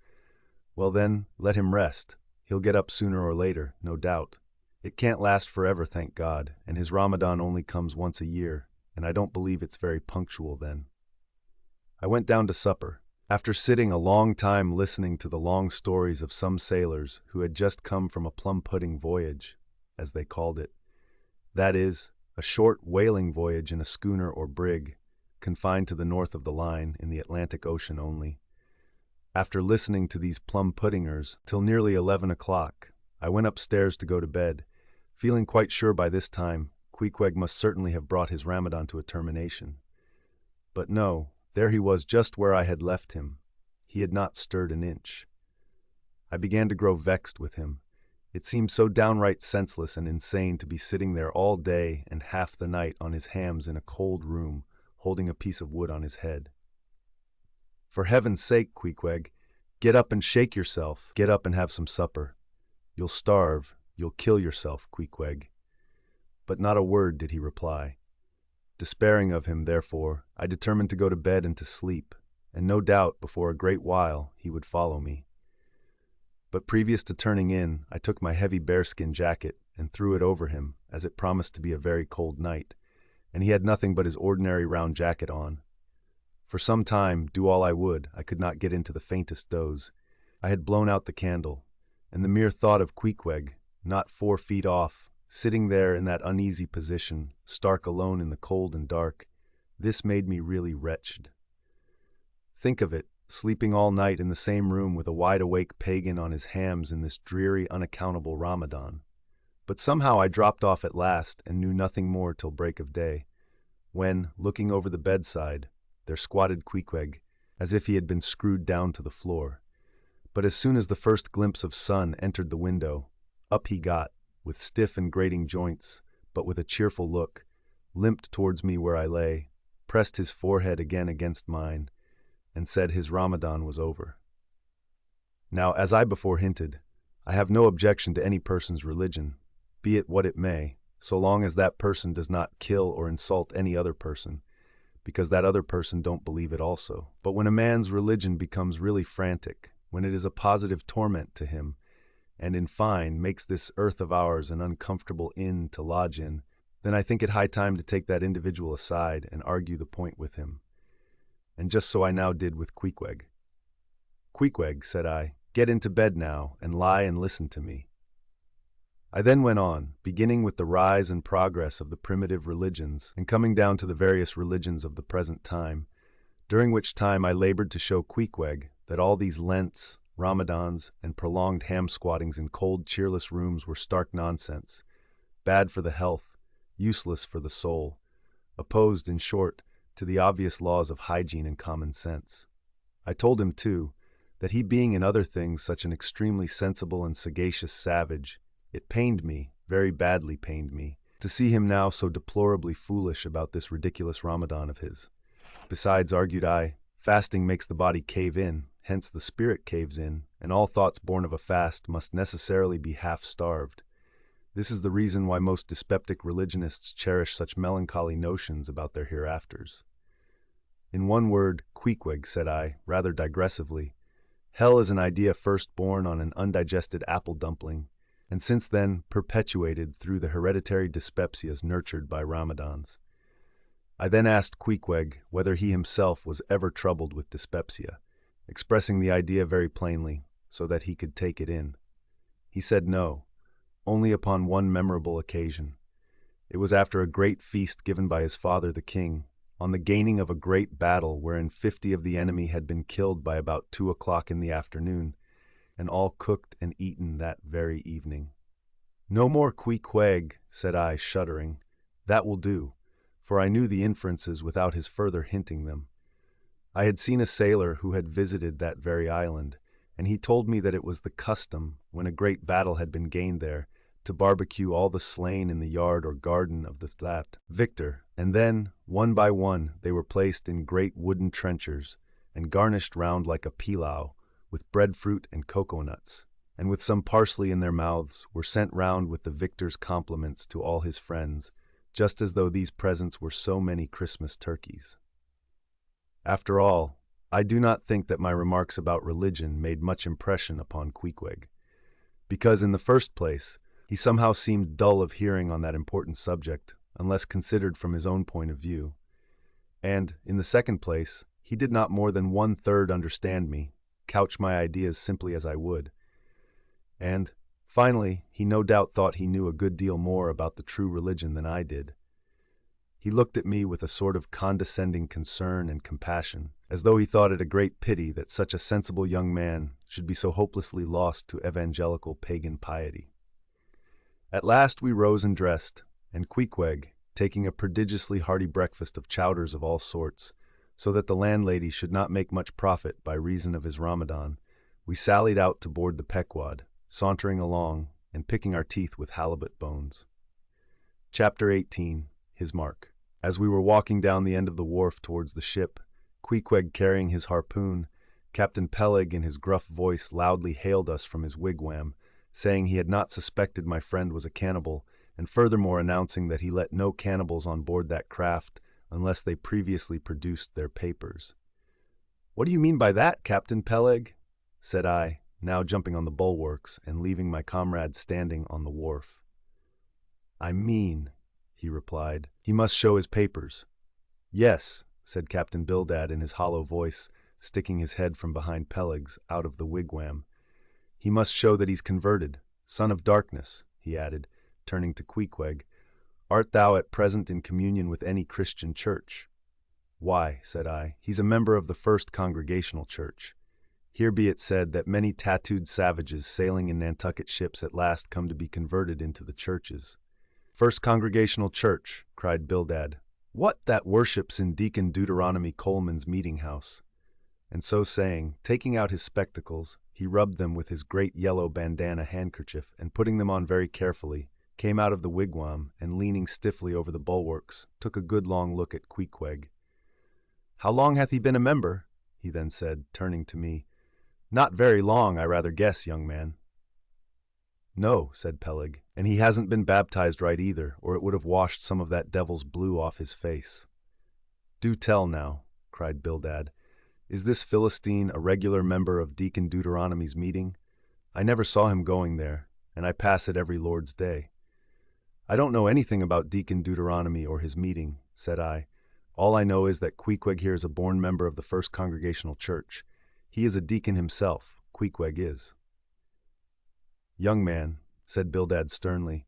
Well then, let him rest. He'll get up sooner or later, no doubt. It can't last forever, thank God, and his Ramadan only comes once a year, and I don't believe it's very punctual then. I went down to supper. After sitting a long time listening to the long stories of some sailors who had just come from a plum-pudding voyage, as they called it, that is, a short whaling voyage in a schooner or brig, confined to the north of the line in the Atlantic Ocean only. After listening to these plum-puddingers till nearly 11 o'clock, I went upstairs to go to bed, feeling quite sure by this time Queequeg must certainly have brought his Ramadan to a termination. But no, there he was just where I had left him. He had not stirred an inch. I began to grow vexed with him. It seemed so downright senseless and insane to be sitting there all day and half the night on his hams in a cold room, holding a piece of wood on his head. For heaven's sake, Queequeg, get up and shake yourself. Get up and have some supper. You'll starve. You'll kill yourself, Queequeg. But not a word did he reply. Despairing of him, therefore, I determined to go to bed and to sleep, and no doubt before a great while he would follow me. But previous to turning in, I took my heavy bearskin jacket and threw it over him, as it promised to be a very cold night, and he had nothing but his ordinary round jacket on. For some time, do all I would, I could not get into the faintest doze. I had blown out the candle, and the mere thought of Queequeg, not 4 feet off, sitting there in that uneasy position, stark alone in the cold and dark, this made me really wretched. Think of it, sleeping all night in the same room with a wide-awake pagan on his hams in this dreary, unaccountable Ramadan. But somehow I dropped off at last and knew nothing more till break of day, when, looking over the bedside, there squatted Queequeg, as if he had been screwed down to the floor. But as soon as the first glimpse of sun entered the window, up he got, with stiff and grating joints, but with a cheerful look, limped towards me where I lay, pressed his forehead again against mine, and said his Ramadan was over. Now, as I before hinted, I have no objection to any person's religion, be it what it may, so long as that person does not kill or insult any other person, because that other person don't believe it also. But when a man's religion becomes really frantic, when it is a positive torment to him, and in fine makes this earth of ours an uncomfortable inn to lodge in, then I think it high time to take that individual aside and argue the point with him. And just so I now did with Queequeg. Queequeg, said I, get into bed now and lie and listen to me. I then went on, beginning with the rise and progress of the primitive religions and coming down to the various religions of the present time, during which time I labored to show Queequeg that all these Lents, Ramadans, and prolonged ham-squattings in cold, cheerless rooms were stark nonsense, bad for the health, useless for the soul, opposed, in short, to the obvious laws of hygiene and common sense. I told him, too, that he being in other things such an extremely sensible and sagacious savage, it pained me, very badly pained me, to see him now so deplorably foolish about this ridiculous Ramadan of his. Besides, argued I, fasting makes the body cave in, hence the spirit caves in, and all thoughts born of a fast must necessarily be half-starved. This is the reason why most dyspeptic religionists cherish such melancholy notions about their hereafters. In one word, Queequeg, said I, rather digressively, hell is an idea first born on an undigested apple dumpling, and since then perpetuated through the hereditary dyspepsias nurtured by Ramadans. I then asked Queequeg whether he himself was ever troubled with dyspepsia, expressing the idea very plainly, so that he could take it in. He said no, only upon one memorable occasion. It was after a great feast given by his father the king, on the gaining of a great battle wherein 50 of the enemy had been killed by about 2 o'clock in the afternoon, and all cooked and eaten that very evening. No more Queequeg, said I, shuddering. That will do, for I knew the inferences without his further hinting them. I had seen a sailor who had visited that very island, and he told me that it was the custom, when a great battle had been gained there, to barbecue all the slain in the yard or garden of the victor, and then, one by one, they were placed in great wooden trenchers, and garnished round like a pilau, with breadfruit and cocoa nuts, and with some parsley in their mouths, were sent round with the victor's compliments to all his friends, just as though these presents were so many Christmas turkeys. After all, I do not think that my remarks about religion made much impression upon Queequeg, because in the first place, he somehow seemed dull of hearing on that important subject, unless considered from his own point of view. And, in the second place, he did not more than 1/3 understand me, couch my ideas simply as I would. And, finally, he no doubt thought he knew a good deal more about the true religion than I did. He looked at me with a sort of condescending concern and compassion, as though he thought it a great pity that such a sensible young man should be so hopelessly lost to evangelical pagan piety. At last we rose and dressed, and Queequeg, taking a prodigiously hearty breakfast of chowders of all sorts, so that the landlady should not make much profit by reason of his Ramadan, we sallied out to board the Pequod, sauntering along and picking our teeth with halibut bones. Chapter 18. His Mark. As we were walking down the end of the wharf towards the ship, Queequeg carrying his harpoon, Captain Peleg in his gruff voice loudly hailed us from his wigwam, saying he had not suspected my friend was a cannibal, and furthermore announcing that he let no cannibals on board that craft unless they previously produced their papers. "What do you mean by that, Captain Peleg?" said I, now jumping on the bulwarks and leaving my comrade standing on the wharf. "I mean," he replied, "he must show his papers." "Yes," said Captain Bildad in his hollow voice, sticking his head from behind Peleg's out of the wigwam. "He must show that he's converted. Son of darkness," he added, turning to Queequeg, "art thou at present in communion with any Christian church?" "Why," said I, "he's a member of the First Congregational Church. Here be it said that many tattooed savages sailing in Nantucket ships at last come to be converted into the churches." "First Congregational Church," cried Bildad. "What, that worships in Deacon Deuteronomy Coleman's meeting house?" And so saying, taking out his spectacles, he rubbed them with his great yellow bandana handkerchief, and putting them on very carefully, came out of the wigwam, and leaning stiffly over the bulwarks, took a good long look at Queequeg. "How long hath he been a member?" he then said, turning to me. "Not very long, I rather guess, young man." "No," said Peleg, "and he hasn't been baptized right either, or it would have washed some of that devil's blue off his face." "Do tell now," cried Bildad. "Is this Philistine a regular member of Deacon Deuteronomy's meeting? I never saw him going there, and I pass it every Lord's Day." "I don't know anything about Deacon Deuteronomy or his meeting," said I. "All I know is that Queequeg here is a born member of the First Congregational Church. He is a deacon himself, Queequeg is." "Young man," said Bildad sternly,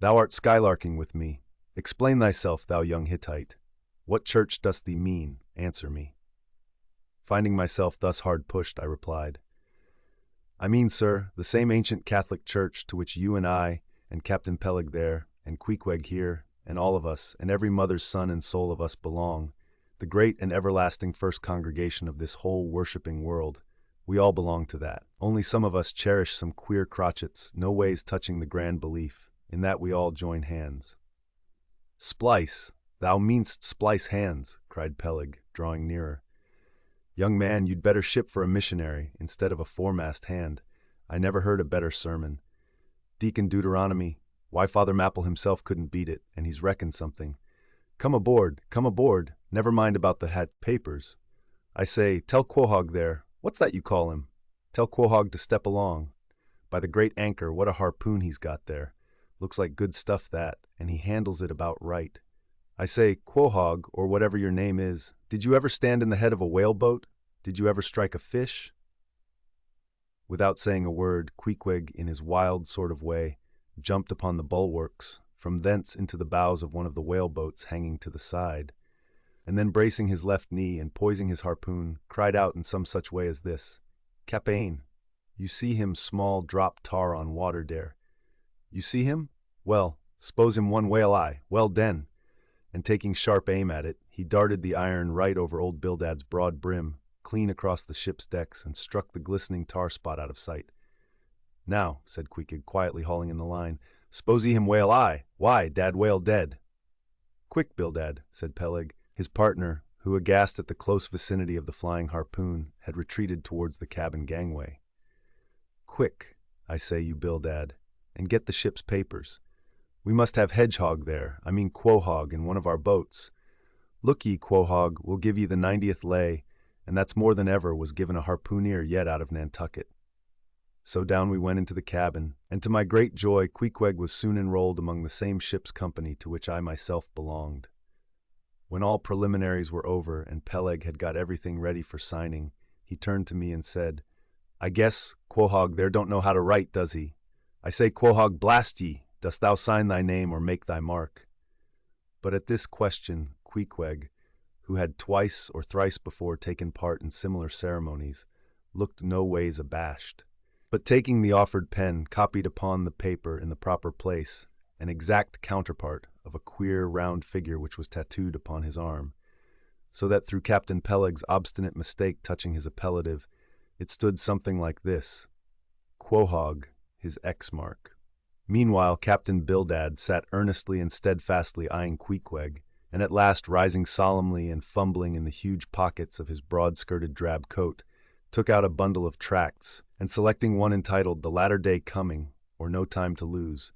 "thou art skylarking with me. Explain thyself, thou young Hittite. What church dost thee mean? Answer me." Finding myself thus hard pushed, I replied, "I mean, sir, the same ancient Catholic church to which you and I, and Captain Peleg there, and Queequeg here, and all of us, and every mother's son and soul of us belong, the great and everlasting first congregation of this whole worshipping world. We all belong to that. Only some of us cherish some queer crotchets, no ways touching the grand belief, in that we all join hands." "Splice! Thou meanst splice hands," cried Peleg, drawing nearer. "Young man, you'd better ship for a missionary, instead of a foremast hand. I never heard a better sermon. Deacon Deuteronomy, why Father Mapple himself couldn't beat it, and he's reckoned something. Come aboard, never mind about the hat papers. I say, tell Quahog there, what's that you call him? Tell Quahog to step along. By the great anchor, what a harpoon he's got there. Looks like good stuff that, and he handles it about right. I say, Quahog, or whatever your name is, did you ever stand in the head of a whaleboat? Did you ever strike a fish?" Without saying a word, Queequeg, in his wild sort of way, jumped upon the bulwarks, from thence into the bows of one of the whaleboats hanging to the side, and then bracing his left knee and poising his harpoon, cried out in some such way as this, "Captain, you see him small drop tar on water dare. You see him? Well, s'pose him one whale eye, well den." And taking sharp aim at it, he darted the iron right over old Bildad's broad brim, clean across the ship's decks, and struck the glistening tar spot out of sight. "Now," said Queequeg, quietly hauling in the line, "s'pose he him whale eye, why, dad whale dead." "Quick, Bildad," said Peleg, his partner, who, aghast at the close vicinity of the flying harpoon, had retreated towards the cabin gangway. "Quick, I say, you Bildad, and get the ship's papers. We must have Hedgehog there, Quahog, in one of our boats. Look ye, Quahog, we'll give ye the 90th lay, and that's more than ever was given a harpooneer yet out of Nantucket. So down we went into the cabin, and to my great joy, Queequeg was soon enrolled among the same ship's company to which I myself belonged. When all preliminaries were over and Peleg had got everything ready for signing, he turned to me and said, I guess, Quahog there don't know how to write, does he? I say, Quahog, blast ye, dost thou sign thy name or make thy mark? But at this question, Queequeg, who had twice or thrice before taken part in similar ceremonies, looked no ways abashed, but taking the offered pen, copied upon the paper in the proper place an exact counterpart of a queer round figure which was tattooed upon his arm, so that through Captain Peleg's obstinate mistake touching his appellative, it stood something like this: Quahog, his X mark. Meanwhile, Captain Bildad sat earnestly and steadfastly eyeing Queequeg, and at last, rising solemnly and fumbling in the huge pockets of his broad-skirted drab coat, took out a bundle of tracts, and selecting one entitled The Latter Day Coming, or No Time to Lose,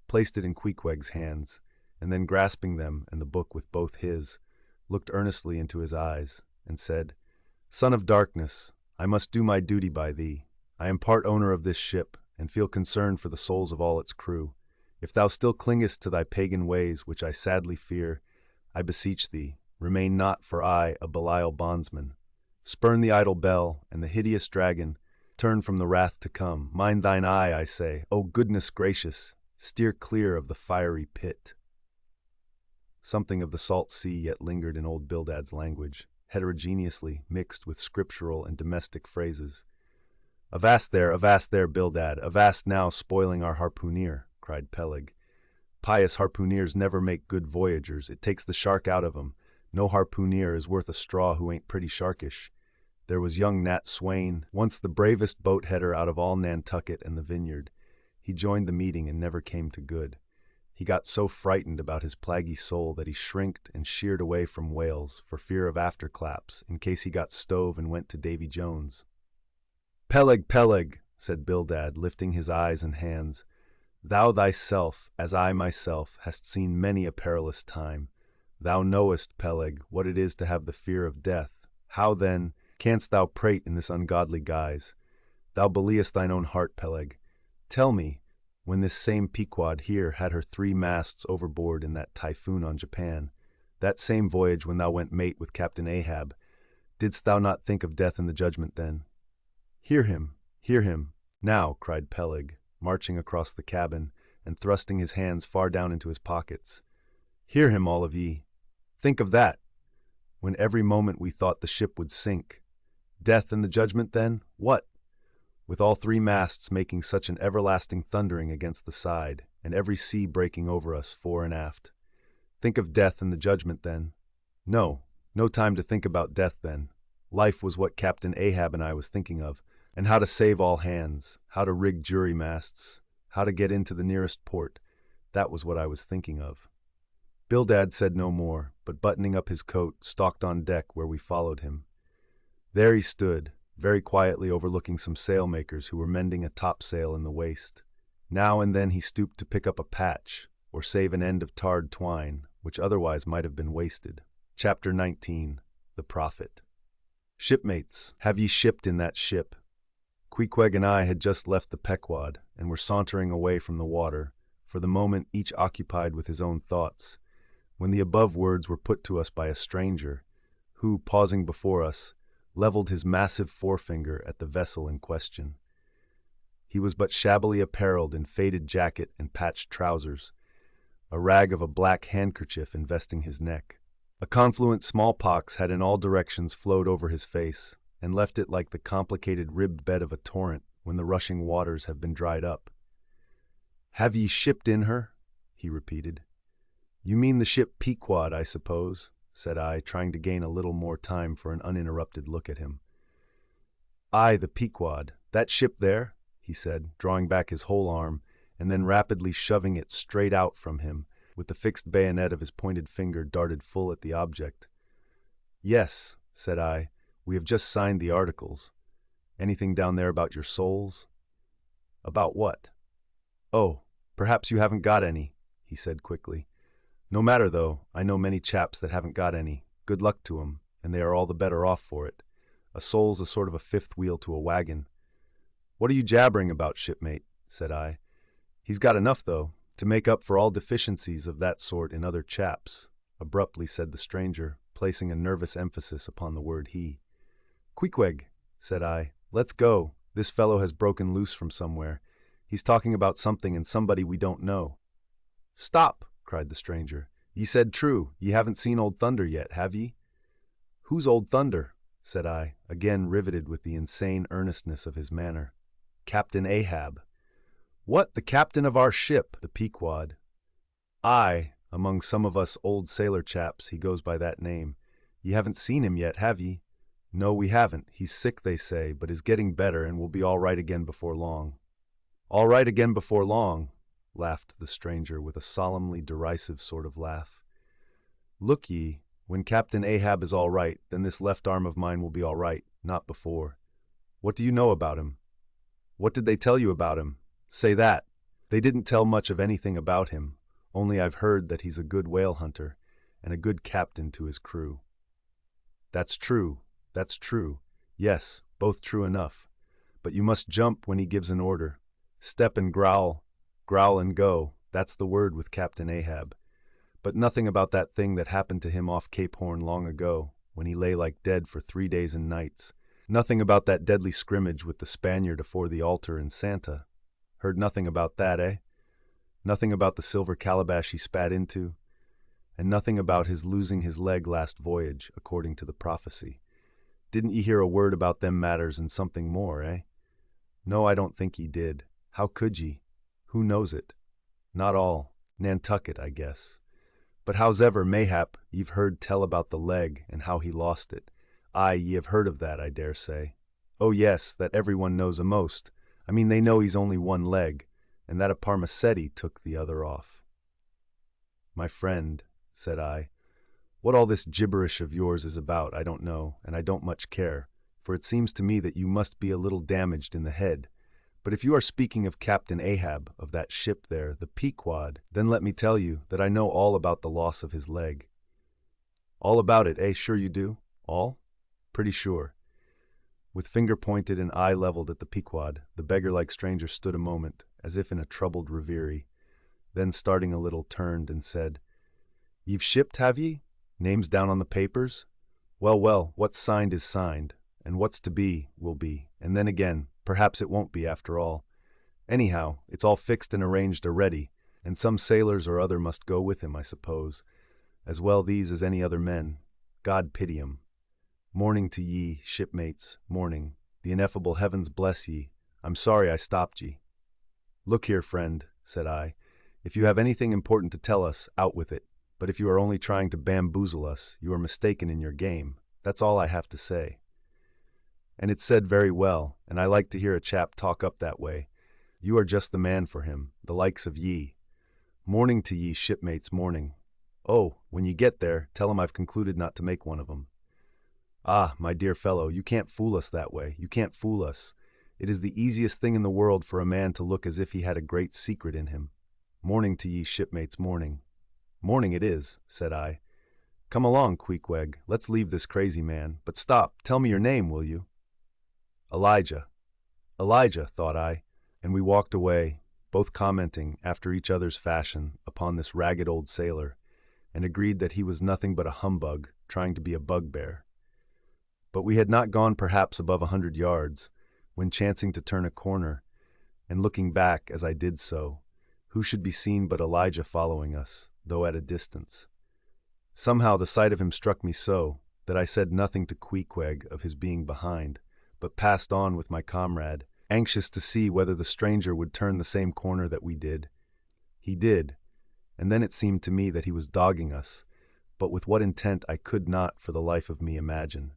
placed it in Queequeg's hands, and then grasping them and the book with both his, looked earnestly into his eyes, and said, Son of darkness, I must do my duty by thee. I am part owner of this ship, and feel concern for the souls of all its crew. If thou still clingest to thy pagan ways, which I sadly fear, I beseech thee, remain not for I a Belial bondsman. Spurn the idle bell, and the hideous dragon, turn from the wrath to come. Mind thine eye, I say, O goodness gracious, steer clear of the fiery pit. Something of the salt sea yet lingered in old Bildad's language, heterogeneously mixed with scriptural and domestic phrases. Avast there, Bildad, avast now, spoiling our harpooneer, cried Peleg. Pious harpooneers never make good voyagers. It takes the shark out of 'em. No harpooneer is worth a straw who ain't pretty sharkish. There was young Nat Swain, once the bravest boat-header out of all Nantucket and the Vineyard. He joined the meeting and never came to good. He got so frightened about his plaguey soul that he shrinked and sheered away from whales for fear of afterclaps in case he got stove and went to Davy Jones. Peleg, said Bildad, lifting his eyes and hands, thou thyself, as I myself, hast seen many a perilous time. Thou knowest, Peleg, what it is to have the fear of death. How, then, canst thou prate in this ungodly guise? Thou beliest thine own heart, Peleg. Tell me, when this same Pequod here had her 3 masts overboard in that typhoon on Japan, that same voyage when thou went mate with Captain Ahab, didst thou not think of death and the judgment then? Hear him, now, cried Peleg, marching across the cabin and thrusting his hands far down into his pockets. Hear him, all of ye. Think of that, when every moment we thought the ship would sink. Death and the judgment then? What? With all 3 masts making such an everlasting thundering against the side, and every sea breaking over us fore and aft. Think of death and the judgment then? No time to think about death then. Life was what Captain Ahab and I was thinking of, and how to save all hands, how to rig jury masts, how to get into the nearest port. That was what I was thinking of. Bildad said no more, but buttoning up his coat, stalked on deck where we followed him. There he stood, very quietly overlooking some sailmakers who were mending a topsail in the waist. Now and then he stooped to pick up a patch, or save an end of tarred twine, which otherwise might have been wasted. Chapter 19. The Prophet. Shipmates, have ye shipped in that ship? Queequeg and I had just left the Pequod, and were sauntering away from the water, for the moment each occupied with his own thoughts, when the above words were put to us by a stranger, who, pausing before us, leveled his massive forefinger at the vessel in question. He was but shabbily apparelled in faded jacket and patched trousers, a rag of a black handkerchief investing his neck. A confluent smallpox had in all directions flowed over his face, and left it like the complicated ribbed bed of a torrent when the rushing waters have been dried up. "Have ye shipped in her?" he repeated. "You mean the ship Pequod, I suppose," said I, trying to gain a little more time for an uninterrupted look at him. "Aye, the Pequod. That ship there?" he said, drawing back his whole arm, and then rapidly shoving it straight out from him, with the fixed bayonet of his pointed finger darted full at the object. "Yes," said I, "we have just signed the articles. Anything down there about your souls?" About what? Oh, perhaps you haven't got any, he said quickly. No matter, though, I know many chaps that haven't got any. Good luck to 'em, and they are all the better off for it. A soul's a sort of a fifth wheel to a wagon. What are you jabbering about, shipmate? Said I. He's got enough, though, to make up for all deficiencies of that sort in other chaps, abruptly said the stranger, placing a nervous emphasis upon the word he. Queequeg, said I, let's go. This fellow has broken loose from somewhere. He's talking about something and somebody we don't know. Stop, cried the stranger. Ye said true, ye haven't seen Old Thunder yet, have ye? Who's Old Thunder? Said I, again riveted with the insane earnestness of his manner. Captain Ahab. What, the captain of our ship, the Pequod? Aye, among some of us old sailor chaps he goes by that name. Ye haven't seen him yet, have ye? No, we haven't. He's sick, they say, but is getting better and will be all right again before long. All right again before long, laughed the stranger with a solemnly derisive sort of laugh. Look ye, when Captain Ahab is all right, then this left arm of mine will be all right, not before. What do you know about him? What did they tell you about him? Say that. They didn't tell much of anything about him, only I've heard that he's a good whale hunter and a good captain to his crew. That's true. That's true. Yes, both true enough. But you must jump when he gives an order. Step and growl. Growl and go. That's the word with Captain Ahab. But nothing about that thing that happened to him off Cape Horn long ago, when he lay like dead for 3 days and nights. Nothing about that deadly scrimmage with the Spaniard afore the altar in Santa. Heard nothing about that, eh? Nothing about the silver calabash he spat into? And nothing about his losing his leg last voyage, according to the prophecy. Didn't ye hear a word about them matters and something more, eh? No, I don't think ye did. How could ye? Who knows it? Not all. Nantucket, I guess. But howsever, mayhap, ye've heard tell about the leg and how he lost it. Aye, ye have heard of that, I dare say. Oh yes, that everyone knows a most. I mean, they know he's only one leg, and that a Parmacetti took the other off. My friend, said I, what all this gibberish of yours is about, I don't know, and I don't much care, for it seems to me that you must be a little damaged in the head. But if you are speaking of Captain Ahab, of that ship there, the Pequod, then let me tell you that I know all about the loss of his leg. All about it, eh? Sure you do? All? Pretty sure. With finger pointed and eye leveled at the Pequod, the beggar-like stranger stood a moment, as if in a troubled reverie, then starting a little turned and said, Ye've shipped, have ye? Names down on the papers? Well, well, what's signed is signed, and what's to be will be, and then again, perhaps it won't be after all. Anyhow, it's all fixed and arranged already, and some sailors or other must go with him, I suppose, as well these as any other men. God pity 'em. Morning to ye, shipmates, morning. The ineffable heavens bless ye. I'm sorry I stopped ye. Look here, friend, said I. If you have anything important to tell us, out with it. But if you are only trying to bamboozle us, you are mistaken in your game. That's all I have to say. And it's said very well, and I like to hear a chap talk up that way. You are just the man for him, the likes of ye. Morning to ye, shipmates, morning. Oh, when you get there, tell 'em I've concluded not to make one of 'em. Ah, my dear fellow, you can't fool us that way. You can't fool us. It is the easiest thing in the world for a man to look as if he had a great secret in him. Morning to ye, shipmates, morning. Morning it is, said I. Come along, Queequeg, let's leave this crazy man. But stop, tell me your name, will you? Elijah. Elijah, thought I, and we walked away, both commenting, after each other's fashion, upon this ragged old sailor, and agreed that he was nothing but a humbug, trying to be a bugbear. But we had not gone perhaps above 100 yards, when chancing to turn a corner, and looking back as I did so, who should be seen but Elijah following us, though at a distance. Somehow the sight of him struck me so, that I said nothing to Queequeg of his being behind, but passed on with my comrade, anxious to see whether the stranger would turn the same corner that we did. He did, and then it seemed to me that he was dogging us, but with what intent I could not for the life of me imagine.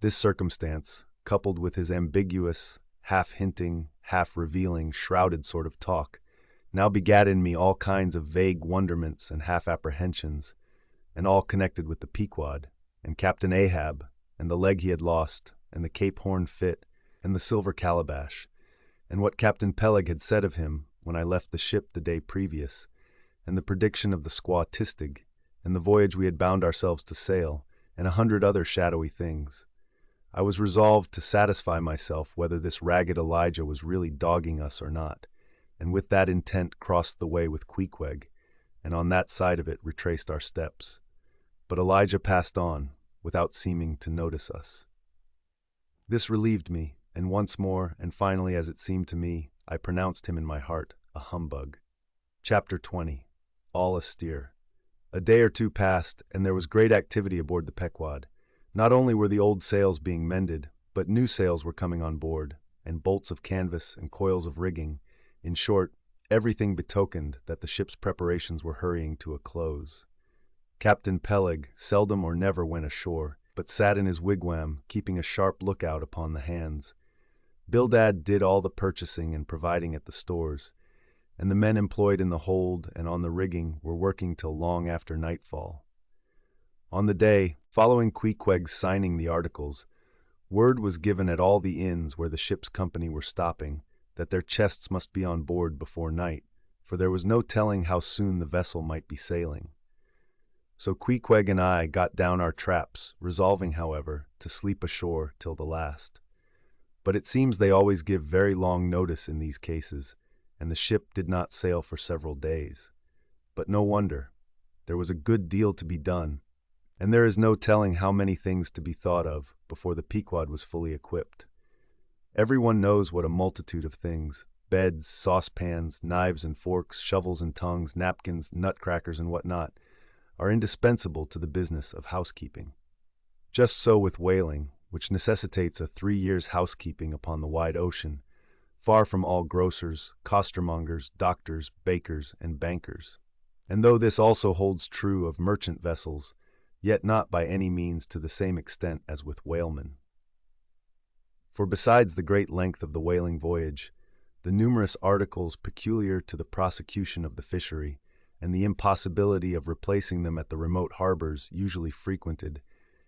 This circumstance, coupled with his ambiguous, half-hinting, half-revealing, shrouded sort of talk, now begat in me all kinds of vague wonderments and half-apprehensions, and all connected with the Pequod, and Captain Ahab, and the leg he had lost, and the Cape Horn fit, and the silver calabash, and what Captain Peleg had said of him when I left the ship the day previous, and the prediction of the squaw Tistig, and the voyage we had bound ourselves to sail, and 100 other shadowy things. I was resolved to satisfy myself whether this ragged Elijah was really dogging us or not, and with that intent crossed the way with Queequeg, and on that side of it retraced our steps. But Elijah passed on, without seeming to notice us. This relieved me, and once more, and finally as it seemed to me, I pronounced him in my heart a humbug. Chapter 20. All astir. A day or two passed, and there was great activity aboard the Pequod. Not only were the old sails being mended, but new sails were coming on board, and bolts of canvas and coils of rigging. In short, everything betokened that the ship's preparations were hurrying to a close. Captain Peleg seldom or never went ashore, but sat in his wigwam, keeping a sharp lookout upon the hands. Bildad did all the purchasing and providing at the stores, and the men employed in the hold and on the rigging were working till long after nightfall. On the day following Queequeg's signing the articles, word was given at all the inns where the ship's company were stopping that their chests must be on board before night, for there was no telling how soon the vessel might be sailing. So Queequeg and I got down our traps, resolving, however, to sleep ashore till the last. But it seems they always give very long notice in these cases, and the ship did not sail for several days. But no wonder. There was a good deal to be done, and there is no telling how many things to be thought of before the Pequod was fully equipped. Everyone knows what a multitude of things, beds, saucepans, knives and forks, shovels and tongues, napkins, nutcrackers and what not, are indispensable to the business of housekeeping. Just so with whaling, which necessitates a 3 years' housekeeping upon the wide ocean, far from all grocers, costermongers, doctors, bakers, and bankers. And though this also holds true of merchant vessels, yet not by any means to the same extent as with whalemen. For besides the great length of the whaling voyage, the numerous articles peculiar to the prosecution of the fishery, and the impossibility of replacing them at the remote harbors usually frequented,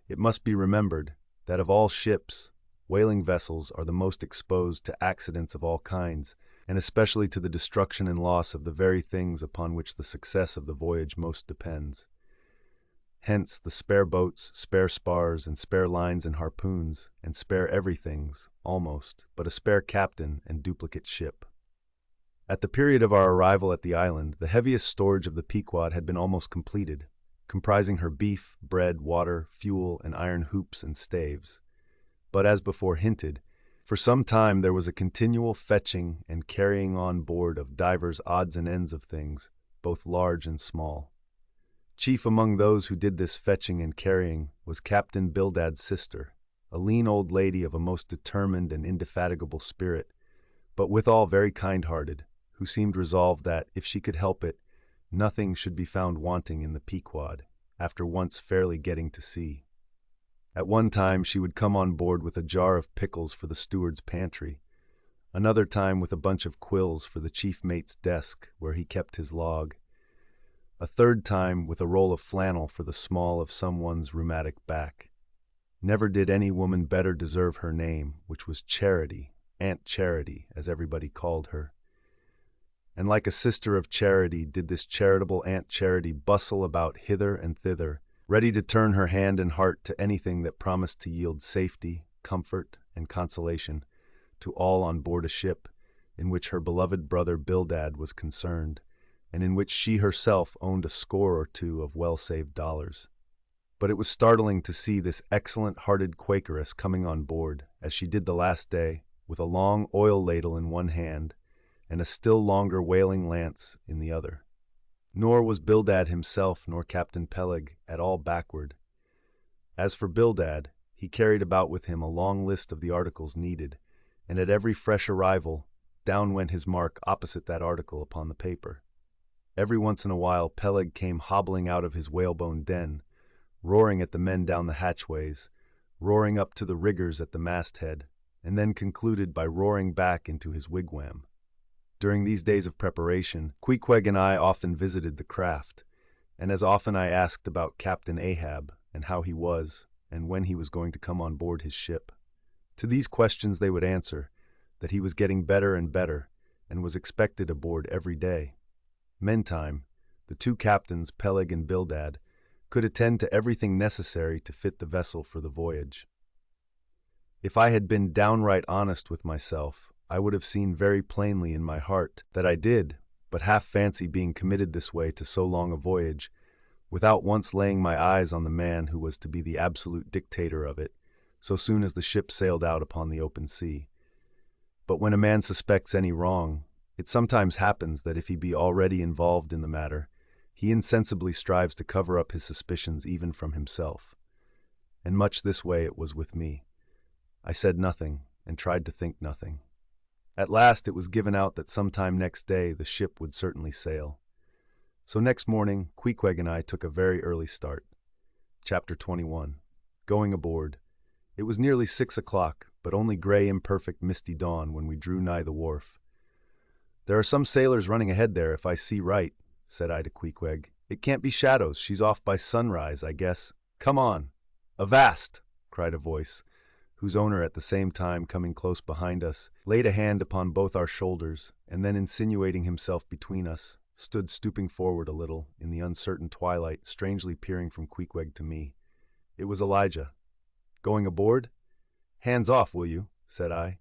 it must be remembered that of all ships, whaling vessels are the most exposed to accidents of all kinds, and especially to the destruction and loss of the very things upon which the success of the voyage most depends. Hence the spare boats, spare spars, and spare lines and harpoons, and spare everythings, almost, but a spare captain and duplicate ship. At the period of our arrival at the island, the heaviest storage of the Pequod had been almost completed, comprising her beef, bread, water, fuel, and iron hoops and staves. But as before hinted, for some time there was a continual fetching and carrying on board of divers odds and ends of things, both large and small. Chief among those who did this fetching and carrying was Captain Bildad's sister, a lean old lady of a most determined and indefatigable spirit, but withal very kind-hearted, who seemed resolved that, if she could help it, nothing should be found wanting in the Pequod, after once fairly getting to sea. At one time she would come on board with a jar of pickles for the steward's pantry, another time with a bunch of quills for the chief mate's desk where he kept his log, a third time with a roll of flannel for the small of someone's rheumatic back. Never did any woman better deserve her name, which was Charity, Aunt Charity, as everybody called her. And like a sister of charity did this charitable Aunt Charity bustle about hither and thither, ready to turn her hand and heart to anything that promised to yield safety, comfort, and consolation to all on board a ship in which her beloved brother Bildad was concerned, and in which she herself owned a score or two of well-saved dollars. But it was startling to see this excellent-hearted Quakeress coming on board, as she did the last day, with a long oil ladle in one hand, and a still longer whaling lance in the other. Nor was Bildad himself nor Captain Peleg at all backward. As for Bildad, he carried about with him a long list of the articles needed, and at every fresh arrival, down went his mark opposite that article upon the paper. Every once in a while Peleg came hobbling out of his whalebone den, roaring at the men down the hatchways, roaring up to the riggers at the masthead, and then concluded by roaring back into his wigwam. During these days of preparation, Queequeg and I often visited the craft, and as often I asked about Captain Ahab, and how he was, and when he was going to come on board his ship. To these questions they would answer, that he was getting better and better, and was expected aboard every day. Meantime, the two captains, Peleg and Bildad, could attend to everything necessary to fit the vessel for the voyage. If I had been downright honest with myself, I would have seen very plainly in my heart that I did but half fancy being committed this way to so long a voyage, without once laying my eyes on the man who was to be the absolute dictator of it, so soon as the ship sailed out upon the open sea. But when a man suspects any wrong, it sometimes happens that if he be already involved in the matter, he insensibly strives to cover up his suspicions even from himself. And much this way it was with me. I said nothing, and tried to think nothing. At last it was given out that sometime next day the ship would certainly sail. So next morning, Queequeg and I took a very early start. Chapter 21. Going aboard. It was nearly 6 o'clock, but only gray, imperfect, misty dawn when we drew nigh the wharf. "There are some sailors running ahead there, if I see right," said I to Queequeg. "It can't be shadows. She's off by sunrise, I guess. Come on." "Avast!" cried a voice, whose owner, at the same time coming close behind us, laid a hand upon both our shoulders, and then insinuating himself between us, stood stooping forward a little in the uncertain twilight, strangely peering from Queequeg to me. It was Elijah. "Going aboard?" "Hands off, will you?" said I.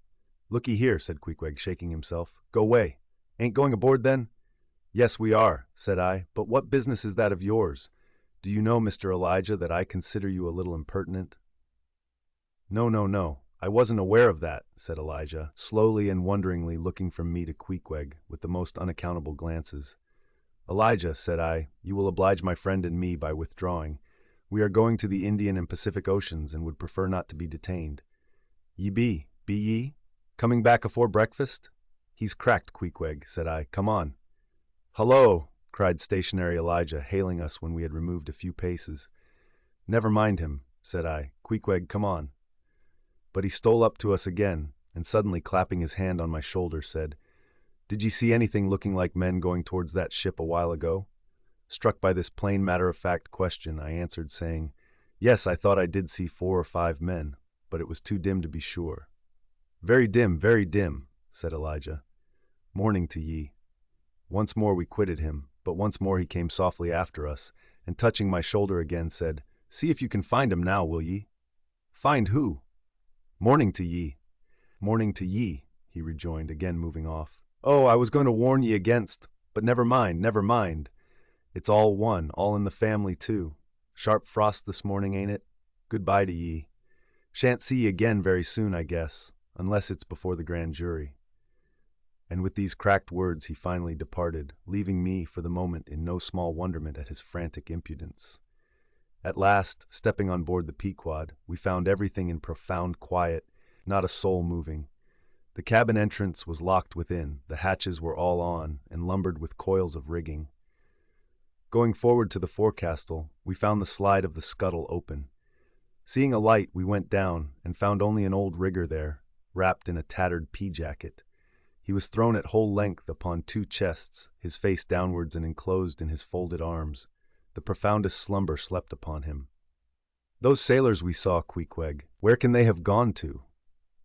"Looky here," said Queequeg, shaking himself. "Go way. Ain't going aboard, then?" "Yes, we are," said I, "but what business is that of yours? Do you know, Mr. Elijah, that I consider you a little impertinent?" No, I wasn't aware of that," said Elijah, slowly and wonderingly looking from me to Queequeg with the most unaccountable glances. "Elijah," said I, "you will oblige my friend and me by withdrawing. We are going to the Indian and Pacific Oceans and would prefer not to be detained." "Ye be ye? Coming back afore breakfast?" "He's cracked, Queequeg," said I. "Come on." "Hullo!" cried stationary Elijah, hailing us when we had removed a few paces. "Never mind him," said I. "Queequeg, come on." But he stole up to us again, and suddenly clapping his hand on my shoulder, said, "Did ye see anything looking like men going towards that ship a while ago?" Struck by this plain matter-of-fact question, I answered, saying, "Yes, I thought I did see 4 or 5 men, but it was too dim to be sure." Very dim," said Elijah. "Morning to ye." Once more we quitted him, but once more he came softly after us, and touching my shoulder again, said, "See if you can find him now, will ye?" "Find who?" "Morning to ye." "Morning to ye," he rejoined, again moving off. "Oh, I was going to warn ye against, but never mind. It's all one, all in the family, too. Sharp frost this morning, ain't it? Goodbye to ye. Shan't see ye again very soon, I guess, unless it's before the grand jury." And with these cracked words he finally departed, leaving me for the moment in no small wonderment at his frantic impudence. At last, stepping on board the Pequod, we found everything in profound quiet, not a soul moving. The cabin entrance was locked within, the hatches were all on, and lumbered with coils of rigging. Going forward to the forecastle, we found the slide of the scuttle open. Seeing a light, we went down, and found only an old rigger there, wrapped in a tattered pea-jacket. He was thrown at whole length upon 2 chests, his face downwards and enclosed in his folded arms. The profoundest slumber slept upon him. "Those sailors we saw, Queequeg, where can they have gone to?"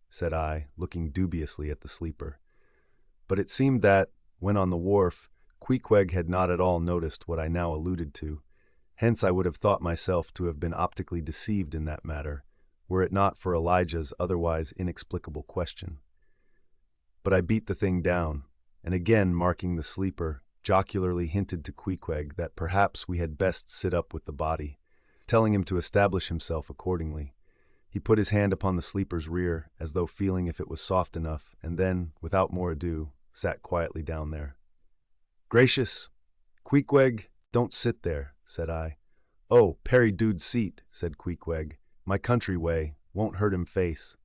said I, looking dubiously at the sleeper. But it seemed that, when on the wharf, Queequeg had not at all noticed what I now alluded to. Hence I would have thought myself to have been optically deceived in that matter, were it not for Elijah's otherwise inexplicable question. But I beat the thing down, and again marking the sleeper, jocularly hinted to Queequeg that perhaps we had best sit up with the body, telling him to establish himself accordingly. He put his hand upon the sleeper's rear, as though feeling if it was soft enough, and then, without more ado, sat quietly down there. "Gracious! Queequeg, don't sit there," said I. "Oh, Perry dude's seat," said Queequeg. "My country way, won't hurt him face."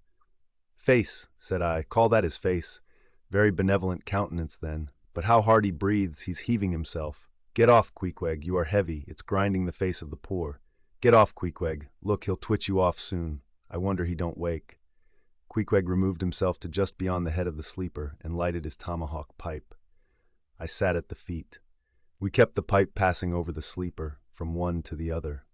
"Face," said I, "call that his face. Very benevolent countenance then, but how hard he breathes, he's heaving himself. Get off, Queequeg, you are heavy, it's grinding the face of the poor. Get off, Queequeg, look, he'll twitch you off soon. I wonder he don't wake." Queequeg removed himself to just beyond the head of the sleeper and lighted his tomahawk pipe. I sat at the feet. We kept the pipe passing over the sleeper, from one to the other.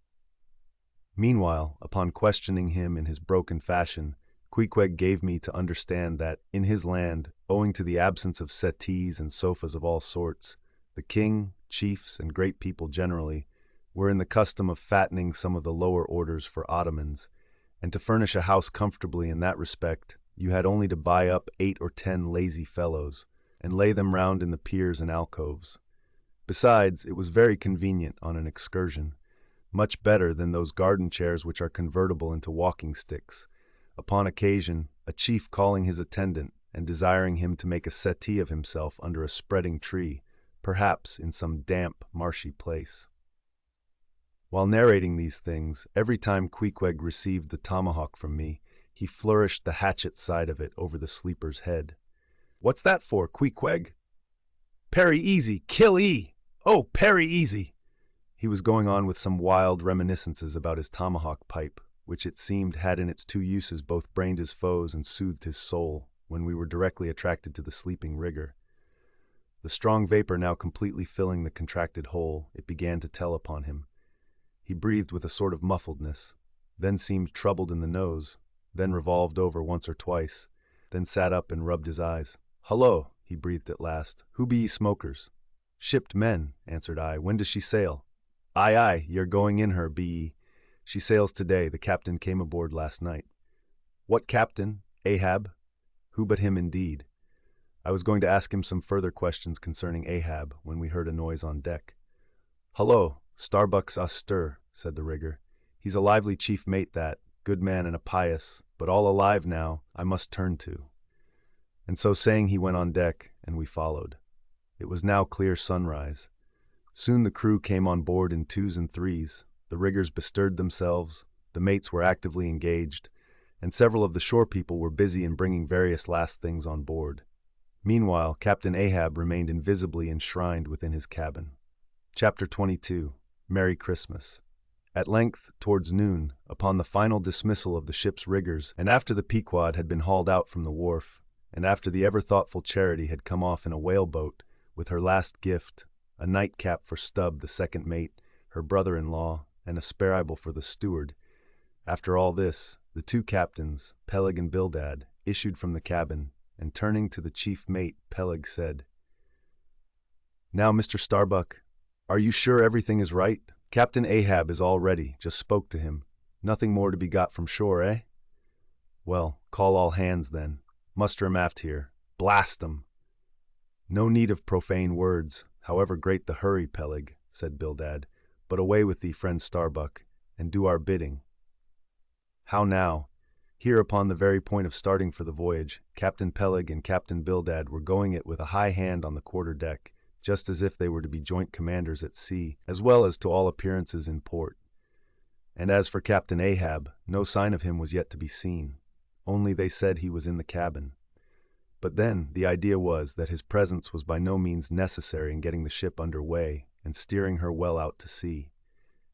Meanwhile, upon questioning him in his broken fashion, Queequeg gave me to understand that, in his land, owing to the absence of settees and sofas of all sorts, the king, chiefs, and great people generally were in the custom of fattening some of the lower orders for ottomans, and to furnish a house comfortably in that respect, you had only to buy up 8 or 10 lazy fellows, and lay them round in the piers and alcoves. Besides, it was very convenient on an excursion, much better than those garden chairs which are convertible into walking sticks. Upon occasion, a chief calling his attendant and desiring him to make a settee of himself under a spreading tree, perhaps in some damp, marshy place. While narrating these things, every time Queequeg received the tomahawk from me, he flourished the hatchet side of it over the sleeper's head. "What's that for, Queequeg?" "Parry easy, kill Oh, parry easy." He was going on with some wild reminiscences about his tomahawk pipe, which it seemed had in its 2 uses both brained his foes and soothed his soul, when we were directly attracted to the sleeping rigger. The strong vapor now completely filling the contracted hole, it began to tell upon him. He breathed with a sort of muffledness, then seemed troubled in the nose, then revolved over once or twice, then sat up and rubbed his eyes. "Hullo," he breathed at last, "who be ye smokers?" "Shipped men," answered I. "When does she sail?" "Aye, aye, you're going in her, be ye? She sails today. The captain came aboard last night." "What captain? Ahab?" Who but him indeed? I was going to ask him some further questions concerning Ahab when we heard a noise on deck. "Hullo, Starbuck's astir," said the rigger. "He's a lively chief mate that, good man and a pious, but all alive now, I must turn to." And so saying he went on deck, and we followed. It was now clear sunrise. Soon the crew came on board in 2s and 3s, the riggers bestirred themselves, the mates were actively engaged, and several of the shore people were busy in bringing various last things on board. Meanwhile, Captain Ahab remained invisibly enshrined within his cabin. Chapter 22. Merry Christmas. At length, towards noon, upon the final dismissal of the ship's riggers, and after the Pequod had been hauled out from the wharf, and after the ever-thoughtful Charity had come off in a whaleboat, with her last gift, a nightcap for Stubb, the second mate, her brother-in-law, and a spare-eyeball for the steward. After all this, the 2 captains, Peleg and Bildad, issued from the cabin, and turning to the chief mate, Peleg said, "Now, Mr. Starbuck, are you sure everything is right? Captain Ahab is all ready, just spoke to him. Nothing more to be got from shore, eh?" "Well, call all hands then. Muster 'em aft here. Blast 'em!" "No need of profane words, however great the hurry, Peleg," said Bildad, "but away with thee, friend Starbuck, and do our bidding." How now? Here, upon the very point of starting for the voyage, Captain Peleg and Captain Bildad were going it with a high hand on the quarter-deck, just as if they were to be joint commanders at sea, as well as to all appearances in port. And as for Captain Ahab, no sign of him was yet to be seen. Only they said he was in the cabin. But then the idea was that his presence was by no means necessary in getting the ship under way and steering her well out to sea.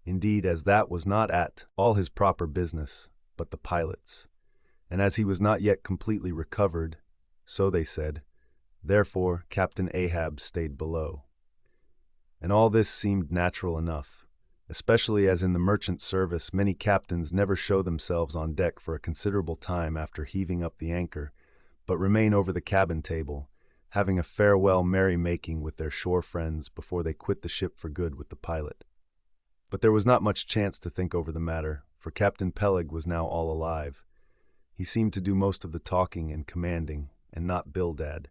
Indeed, as that was not at all his proper business, but the pilot's. And as he was not yet completely recovered, so they said, therefore Captain Ahab stayed below. And all this seemed natural enough, especially as in the merchant service many captains never show themselves on deck for a considerable time after heaving up the anchor, but remain over the cabin table, having a farewell merry-making with their shore friends before they quit the ship for good with the pilot. But there was not much chance to think over the matter, for Captain Peleg was now all alive. He seemed to do most of the talking and commanding, and not Bildad.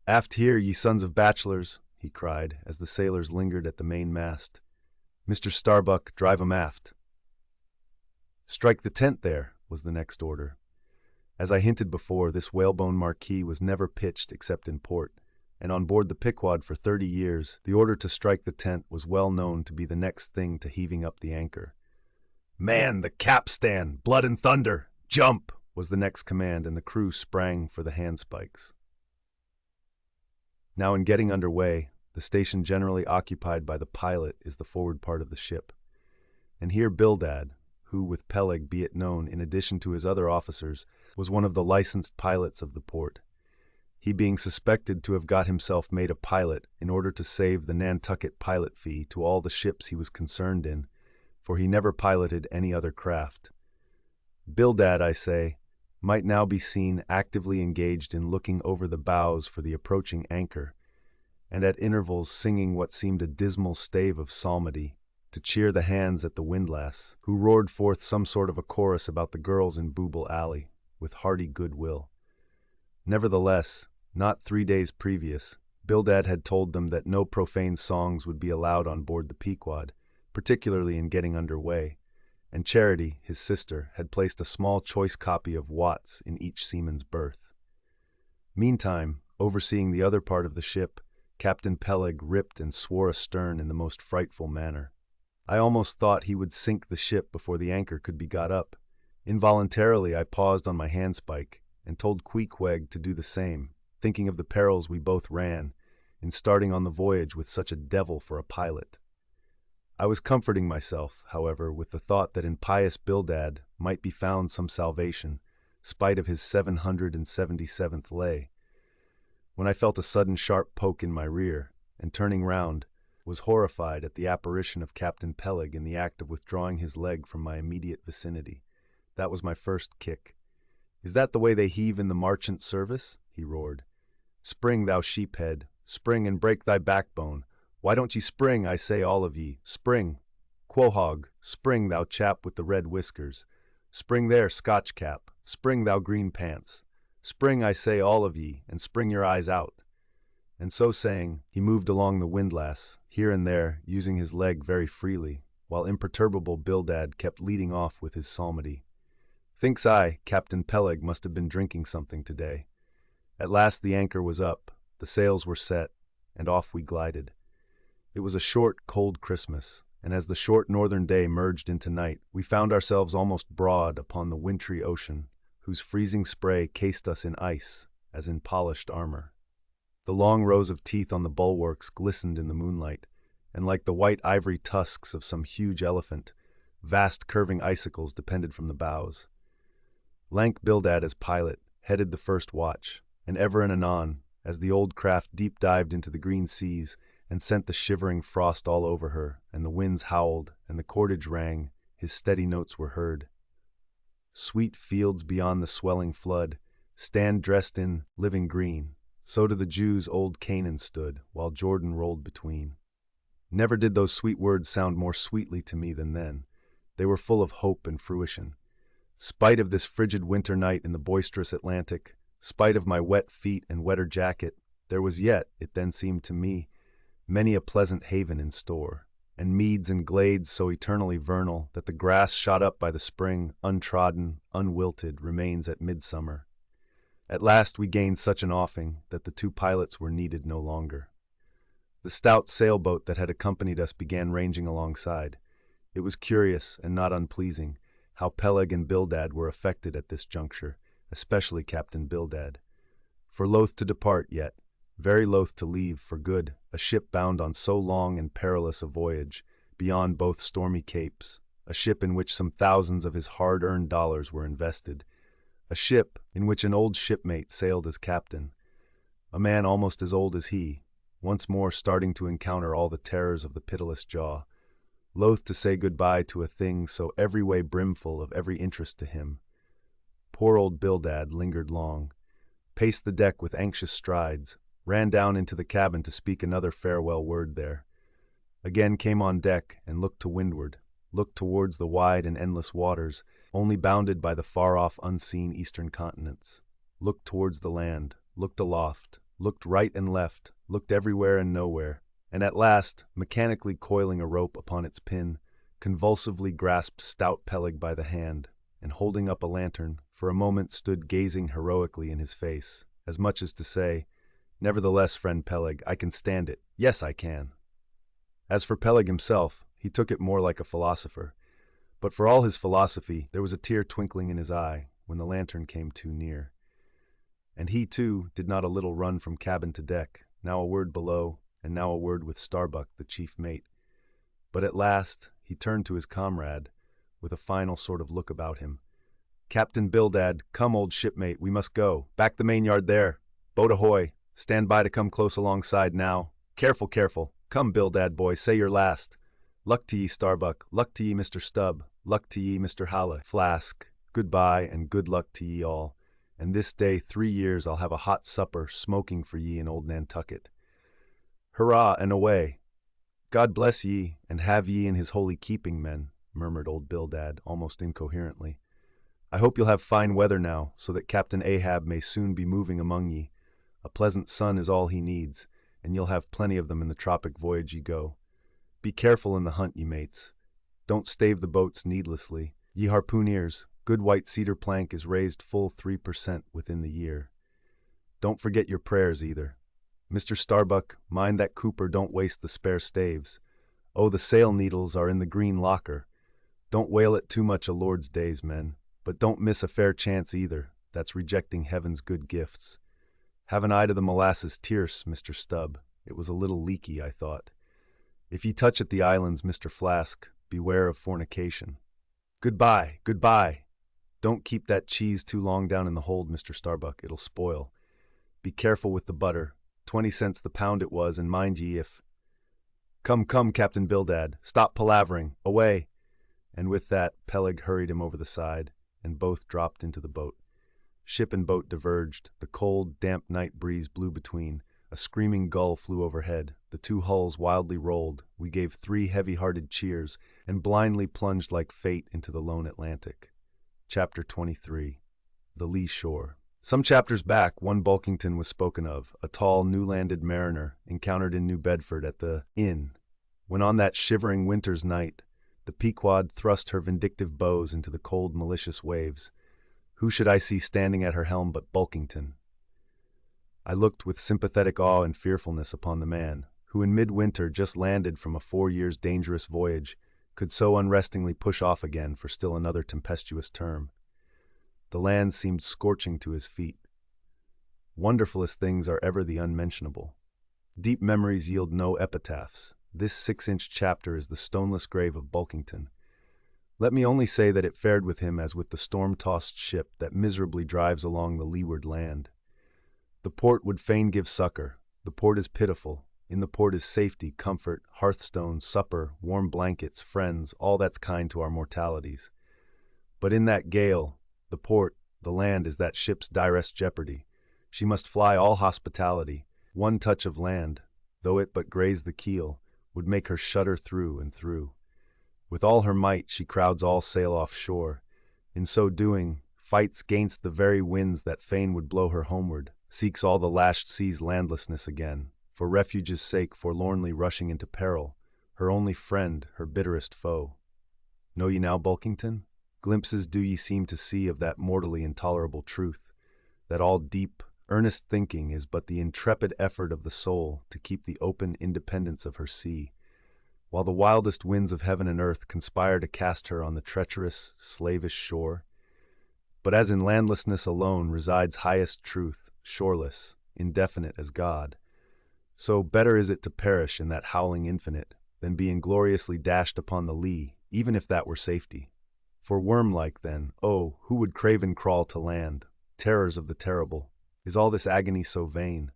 "Aft here, ye sons of bachelors," he cried, as the sailors lingered at the main-mast. "Mr. Starbuck, drive 'em aft." "Strike the tent there," was the next order. As I hinted before, this whalebone marquee was never pitched except in port, and on board the Pequod for 30 years, the order to strike the tent was well known to be the next thing to heaving up the anchor. "Man the capstan! Blood and thunder! Jump!" was the next command, and the crew sprang for the handspikes. Now, in getting under way, the station generally occupied by the pilot is the forward part of the ship. And here Bildad, who, with Peleg, be it known, in addition to his other officers, was one of the licensed pilots of the port, he being suspected to have got himself made a pilot in order to save the Nantucket pilot fee to all the ships he was concerned in, for he never piloted any other craft. Bildad, I say, might now be seen actively engaged in looking over the bows for the approaching anchor, and at intervals singing what seemed a dismal stave of psalmody to cheer the hands at the windlass, who roared forth some sort of a chorus about the girls in Booble Alley, with hearty goodwill. Nevertheless, not 3 days previous, Bildad had told them that no profane songs would be allowed on board the Pequod, particularly in getting under way, and Charity, his sister, had placed a small choice copy of Watts in each seaman's berth. Meantime, overseeing the other part of the ship, Captain Peleg ripped and swore astern in the most frightful manner. I almost thought he would sink the ship before the anchor could be got up. Involuntarily I paused on my handspike and told Queequeg to do the same, thinking of the perils we both ran in starting on the voyage with such a devil for a pilot. I was comforting myself, however, with the thought that in pious Bildad might be found some salvation, spite of his 777th lay, when I felt a sudden sharp poke in my rear, and turning round, was horrified at the apparition of Captain Peleg in the act of withdrawing his leg from my immediate vicinity. That was my first kick. "Is that the way they heave in the marchant service?" he roared. "Spring, thou sheephead, spring and break thy backbone. Why don't ye spring, I say all of ye, spring. Quohog, spring, thou chap with the red whiskers. Spring there, Scotch cap, spring, thou green pants. Spring, I say all of ye, and spring your eyes out." And so saying, he moved along the windlass, here and there, using his leg very freely, while imperturbable Bildad kept leading off with his psalmody. Thinks I, Captain Peleg must have been drinking something today. At last the anchor was up, the sails were set, and off we glided. It was a short, cold Christmas, and as the short northern day merged into night, we found ourselves almost broad upon the wintry ocean, whose freezing spray cased us in ice, as in polished armor. The long rows of teeth on the bulwarks glistened in the moonlight, and like the white ivory tusks of some huge elephant, vast curving icicles depended from the bows. Lank Bildad as pilot headed the first watch, and ever and anon, as the old craft deep dived into the green seas and sent the shivering frost all over her, and the winds howled and the cordage rang, his steady notes were heard. Sweet fields beyond the swelling flood stand dressed in living green. So to the Jews old Canaan stood, while Jordan rolled between. Never did those sweet words sound more sweetly to me than then. They were full of hope and fruition. Spite of this frigid winter night in the boisterous Atlantic, spite of my wet feet and wetter jacket, there was yet, it then seemed to me, many a pleasant haven in store, and meads and glades so eternally vernal that the grass shot up by the spring, untrodden, unwilted, remains at midsummer. At last we gained such an offing that the two pilots were needed no longer. The stout sailboat that had accompanied us began ranging alongside. It was curious and not unpleasing how Peleg and Bildad were affected at this juncture, especially Captain Bildad. For loath to depart yet, very loath to leave for good a ship bound on so long and perilous a voyage, beyond both stormy capes, a ship in which some thousands of his hard-earned dollars were invested, a ship in which an old shipmate sailed as captain, a man almost as old as he, once more starting to encounter all the terrors of the pitiless jaw, loath to say goodbye to a thing so every way brimful of every interest to him. Poor old Bildad lingered long, paced the deck with anxious strides, ran down into the cabin to speak another farewell word there, again came on deck and looked to windward, looked towards the wide and endless waters, only bounded by the far-off unseen eastern continents, looked towards the land, looked aloft, looked right and left, looked everywhere and nowhere, and at last, mechanically coiling a rope upon its pin, convulsively grasped stout Peleg by the hand, and holding up a lantern, for a moment stood gazing heroically in his face, as much as to say, "Nevertheless, friend Peleg, I can stand it. Yes, I can." As for Peleg himself, he took it more like a philosopher, but for all his philosophy, there was a tear twinkling in his eye when the lantern came too near. And he, too, did not a little run from cabin to deck, now a word below, and now a word with Starbuck, the chief mate. But at last, he turned to his comrade, with a final sort of look about him. "Captain Bildad, come, old shipmate, we must go. Back the mainyard there. Boat ahoy. Stand by to come close alongside now. Careful, careful. Come, Bildad, boy, say your last. Luck to ye, Starbuck. Luck to ye, Mr. Stubb. Luck to ye, Mr. Halla Flask. Goodbye and good luck to ye all, and this day 3 years I'll have a hot supper smoking for ye in old Nantucket. Hurrah and away! God bless ye, and have ye in his holy keeping, men, murmured old Bildad, almost incoherently. I hope you'll have fine weather now, so that Captain Ahab may soon be moving among ye. A pleasant sun is all he needs, and you'll have plenty of them in the tropic voyage ye go. Be careful in the hunt, ye mates. Don't stave the boats needlessly. Ye harpooneers, good white cedar plank is raised full 3% within the year. Don't forget your prayers either. Mr. Starbuck, mind that cooper don't waste the spare staves. Oh, the sail needles are in the green locker. Don't whale it too much a Lord's days, men. But don't miss a fair chance either. That's rejecting heaven's good gifts. Have an eye to the molasses tierce, Mr. Stubb. It was a little leaky, I thought. If ye touch at the islands, Mr. Flask, beware of fornication. Goodbye, goodbye. Don't keep that cheese too long down in the hold, Mr. Starbuck. It'll spoil. Be careful with the butter. 20 cents the pound it was, and mind ye if— Come, come, Captain Bildad, stop palavering, away! And with that, Peleg hurried him over the side, and both dropped into the boat. Ship and boat diverged, the cold, damp night breeze blew between, a screaming gull flew overhead, the two hulls wildly rolled, we gave 3 heavy-hearted cheers, and blindly plunged like fate into the lone Atlantic. Chapter 23. The Lee Shore. Some chapters back, one Bulkington was spoken of, a tall, new-landed mariner, encountered in New Bedford at the inn, when on that shivering winter's night, the Pequod thrust her vindictive bows into the cold, malicious waves. Who should I see standing at her helm but Bulkington? I looked with sympathetic awe and fearfulness upon the man, who in midwinter just landed from a 4 years' dangerous voyage, could so unrestingly push off again for still another tempestuous term. The land seemed scorching to his feet. Wonderfulest things are ever the unmentionable. Deep memories yield no epitaphs. This 6-inch chapter is the stoneless grave of Bulkington. Let me only say that it fared with him as with the storm-tossed ship that miserably drives along the leeward land. The port would fain give succor. The port is pitiful. In the port is safety, comfort, hearthstone, supper, warm blankets, friends, all that's kind to our mortalities. But in that gale, the port, the land, is that ship's direst jeopardy. She must fly all hospitality. One touch of land, though it but graze the keel, would make her shudder through and through. With all her might she crowds all sail offshore. In so doing, fights gainst the very winds that fain would blow her homeward, seeks all the lashed sea's landlessness again, for refuge's sake forlornly rushing into peril, her only friend, her bitterest foe. Know ye now, Bulkington? Glimpses do ye seem to see of that mortally intolerable truth, that all deep, earnest thinking is but the intrepid effort of the soul to keep the open independence of her sea, while the wildest winds of heaven and earth conspire to cast her on the treacherous, slavish shore. But as in landlessness alone resides highest truth, shoreless, indefinite as God, so better is it to perish in that howling infinite than be ingloriously dashed upon the lee, even if that were safety. For worm-like, then, oh, who would craven crawl to land? Terrors of the terrible. Is all this agony so vain?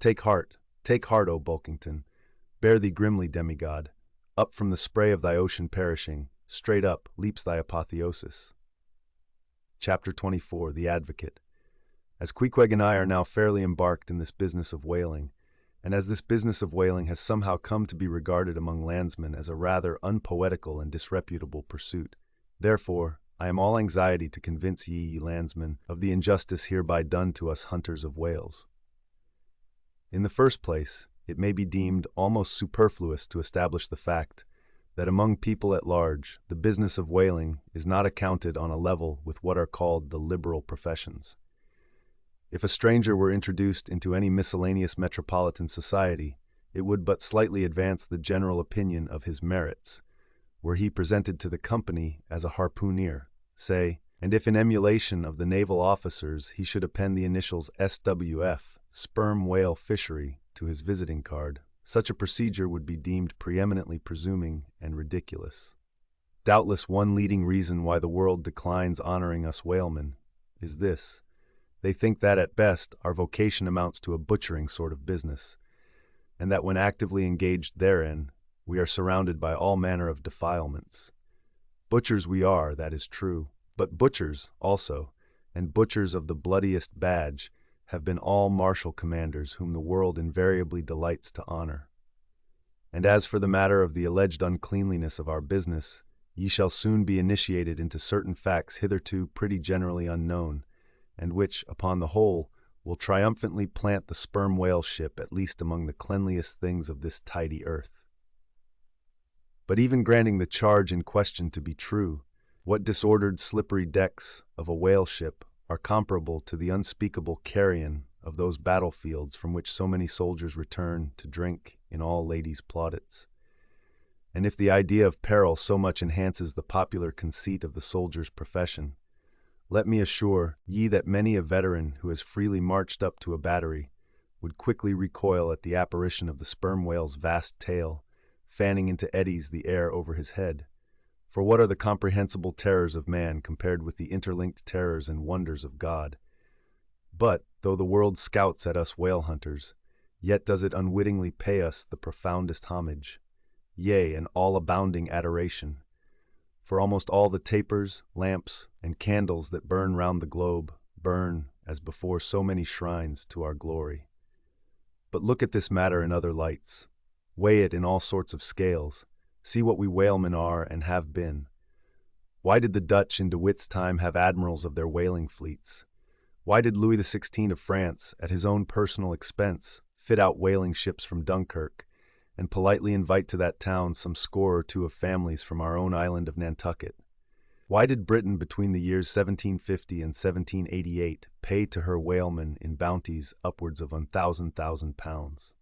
Take heart, O Bulkington. Bear thee grimly, demigod. Up from the spray of thy ocean perishing, straight up leaps thy apotheosis. Chapter 24. The Advocate. As Queequeg and I are now fairly embarked in this business of whaling, and as this business of whaling has somehow come to be regarded among landsmen as a rather unpoetical and disreputable pursuit, therefore, I am all anxiety to convince ye landsmen of the injustice hereby done to us hunters of whales. In the first place, it may be deemed almost superfluous to establish the fact that among people at large, the business of whaling is not accounted on a level with what are called the liberal professions. If a stranger were introduced into any miscellaneous metropolitan society, it would but slightly advance the general opinion of his merits, were he presented to the company as a harpooneer, say, and if in emulation of the naval officers he should append the initials SWF, sperm whale fishery, to his visiting card, such a procedure would be deemed preeminently presuming and ridiculous. Doubtless one leading reason why the world declines honoring us whalemen is this: they think that at best our vocation amounts to a butchering sort of business, and that when actively engaged therein, we are surrounded by all manner of defilements. Butchers we are, that is true, But butchers, also, and butchers of the bloodiest badge, have been all martial commanders whom the world invariably delights to honor. And as for the matter of the alleged uncleanliness of our business, ye shall soon be initiated into certain facts hitherto pretty generally unknown, and which, upon the whole, will triumphantly plant the sperm whale ship at least among the cleanliest things of this tidy earth. But even granting the charge in question to be true, what disordered slippery decks of a whale ship are comparable to the unspeakable carrion of those battlefields from which so many soldiers return to drink in all ladies' plaudits? And if the idea of peril so much enhances the popular conceit of the soldier's profession, let me assure ye that many a veteran who has freely marched up to a battery would quickly recoil at the apparition of the sperm whale's vast tail, fanning into eddies the air over his head. For what are the comprehensible terrors of man compared with the interlinked terrors and wonders of God? But, though the world scouts at us whale hunters, yet does it unwittingly pay us the profoundest homage, yea, an all-abounding adoration. For almost all the tapers, lamps, and candles that burn round the globe burn, as before so many shrines, to our glory. But look at this matter in other lights. Weigh it in all sorts of scales. See what we whalemen are and have been. Why did the Dutch in De Witt's time have admirals of their whaling fleets? Why did Louis XVI of France, at his own personal expense, fit out whaling ships from Dunkirk, and politely invite to that town some score or two of families from our own island of Nantucket? Why did Britain between the years 1750 and 1788 pay to her whalemen in bounties upwards of £1,000,000?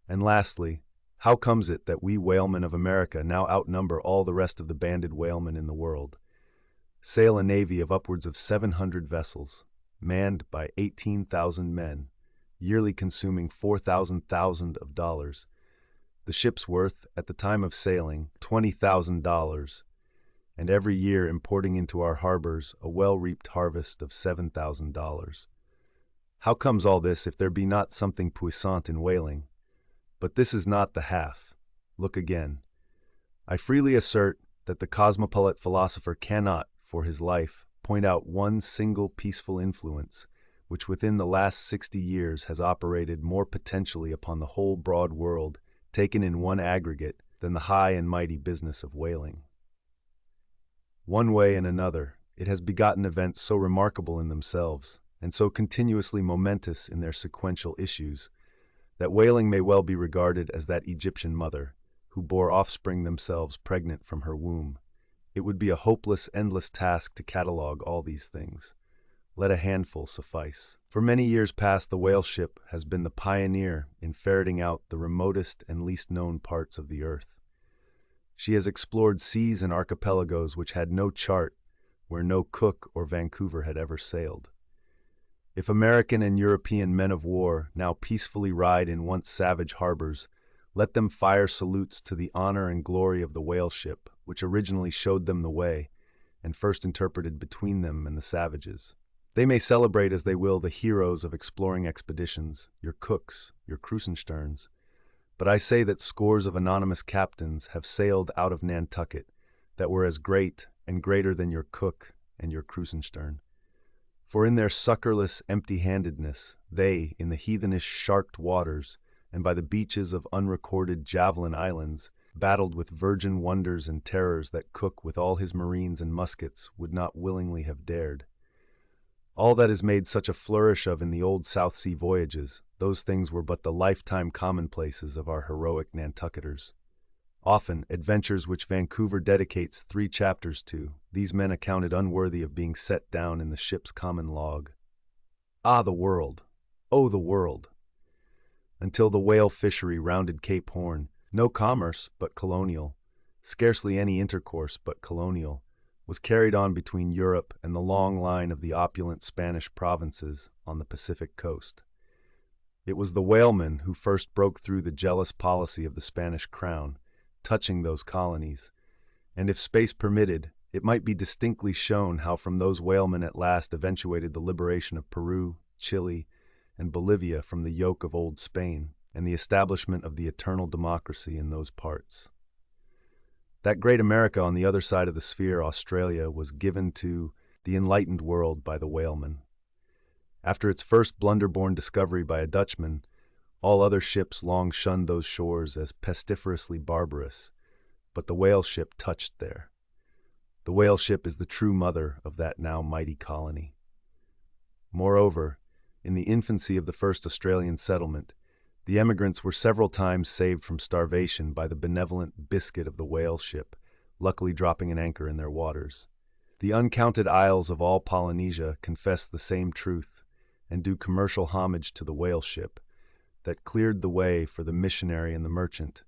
And lastly, how comes it that we whalemen of America now outnumber all the rest of the banded whalemen in the world, sail a navy of upwards of 700 vessels, manned by 18,000 men, yearly consuming $4,000 of dollars, the ship's worth, at the time of sailing, $20,000, and every year importing into our harbors a well-reaped harvest of $7,000? How comes all this if there be not something puissant in whaling? But this is not the half. Look again. I freely assert that the cosmopolite philosopher cannot, for his life, point out one single peaceful influence which within the last 60 years has operated more potentially upon the whole broad world, taken in one aggregate, than the high and mighty business of whaling. One way and another, it has begotten events so remarkable in themselves, and so continuously momentous in their sequential issues, that whaling may well be regarded as that Egyptian mother, who bore offspring themselves pregnant from her womb. It would be a hopeless, endless task to catalogue all these things. Let a handful suffice. For many years past, the whale ship has been the pioneer in ferreting out the remotest and least known parts of the earth. She has explored seas and archipelagos which had no chart, where no Cook or Vancouver had ever sailed. If American and European men of war now peacefully ride in once savage harbors, let them fire salutes to the honor and glory of the whale ship, which originally showed them the way, and first interpreted between them and the savages. They may celebrate as they will the heroes of exploring expeditions, your Cooks, your Krusensterns, but I say that scores of anonymous captains have sailed out of Nantucket that were as great and greater than your Cook and your Krusenstern. For in their succorless empty-handedness, they, in the heathenish sharked waters, and by the beaches of unrecorded javelin islands, battled with virgin wonders and terrors that Cook with all his marines and muskets would not willingly have dared. All that is made such a flourish of in the old South Sea voyages, those things were but the lifetime commonplaces of our heroic Nantucketers. Often, adventures which Vancouver dedicates 3 chapters to, these men accounted unworthy of being set down in the ship's common log. Ah, the world! Oh, the world! Until the whale fishery rounded Cape Horn, no commerce but colonial, scarcely any intercourse but colonial, was carried on between Europe and the long line of the opulent Spanish provinces on the Pacific coast. It was the whalemen who first broke through the jealous policy of the Spanish crown, touching those colonies, and if space permitted, it might be distinctly shown how from those whalemen at last eventuated the liberation of Peru, Chile, and Bolivia from the yoke of old Spain, and the establishment of the eternal democracy in those parts. That great America on the other side of the sphere, Australia, was given to the enlightened world by the whaleman. After its first blunder-born discovery by a Dutchman, all other ships long shunned those shores as pestiferously barbarous, but the whale ship touched there. The whale ship is the true mother of that now mighty colony. Moreover, in the infancy of the first Australian settlement, the emigrants were several times saved from starvation by the benevolent biscuit of the whale ship, luckily dropping an anchor in their waters. The uncounted isles of all Polynesia confess the same truth and do commercial homage to the whale ship that cleared the way for the missionary and the merchant,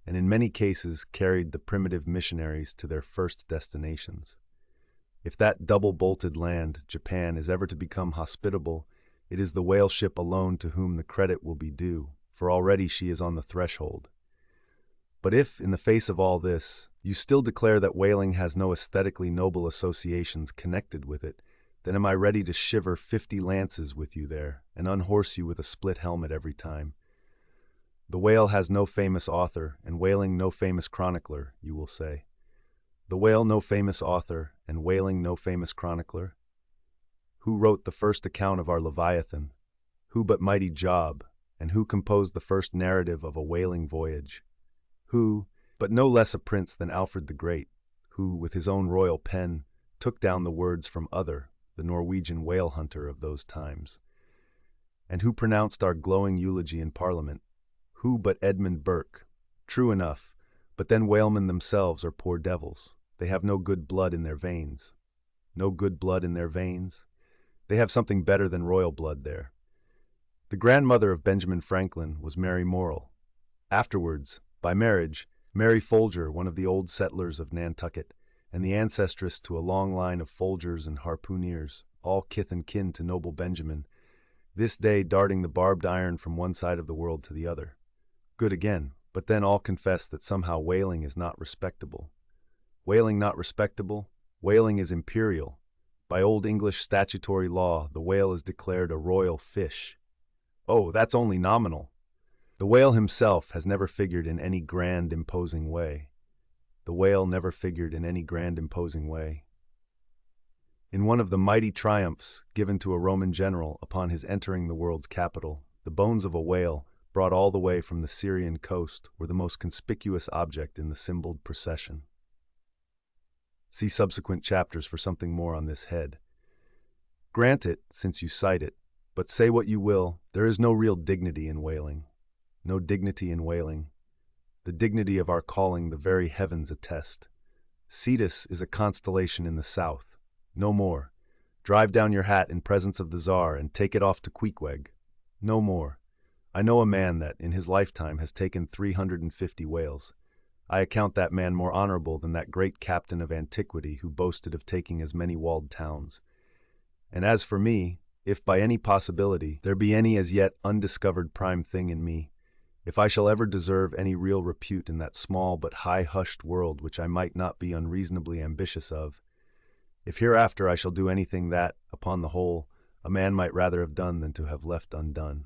and in many cases carried the primitive missionaries to their first destinations. If that double-bolted land, Japan, is ever to become hospitable, it is the whale ship alone to whom the credit will be due, for already she is on the threshold. But if, in the face of all this, you still declare that whaling has no aesthetically noble associations connected with it, then am I ready to shiver 50 lances with you there, and unhorse you with a split helmet every time. The whale has no famous author, and whaling no famous chronicler, you will say. The whale no famous author, and whaling no famous chronicler? Who wrote the first account of our Leviathan? Who but mighty Job? And who composed the first narrative of a whaling voyage? Who, but no less a prince than Alfred the Great, who, with his own royal pen, took down the words from Other, the Norwegian whale hunter of those times? And who pronounced our glowing eulogy in Parliament? Who but Edmund Burke? True enough, but then whalemen themselves are poor devils. They have no good blood in their veins. No good blood in their veins? They have something better than royal blood there. The grandmother of Benjamin Franklin was Mary Morrell. Afterwards, by marriage, Mary Folger, one of the old settlers of Nantucket, and the ancestress to a long line of Folgers and harpooneers, all kith and kin to noble Benjamin, this day darting the barbed iron from one side of the world to the other. Good again, but then all confess that somehow whaling is not respectable. Whaling not respectable? Whaling is imperial. By Old English statutory law, the whale is declared a royal fish. Oh, that's only nominal. The whale himself has never figured in any grand, imposing way. The whale never figured in any grand, imposing way. In one of the mighty triumphs given to a Roman general upon his entering the world's capital, the bones of a whale, brought all the way from the Syrian coast, were the most conspicuous object in the symboled procession. See subsequent chapters for something more on this head. Grant it, since you cite it, but say what you will, there is no real dignity in whaling. No dignity in whaling. The dignity of our calling the very heavens attest. Cetus is a constellation in the south. No more. Drive down your hat in presence of the Tsar and take it off to Queequeg. No more. I know a man that, in his lifetime, has taken 350 whales. I account that man more honorable than that great captain of antiquity who boasted of taking as many walled towns. And as for me, if by any possibility there be any as yet undiscovered prime thing in me, if I shall ever deserve any real repute in that small but high-hushed world which I might not be unreasonably ambitious of, if hereafter I shall do anything that, upon the whole, a man might rather have done than to have left undone,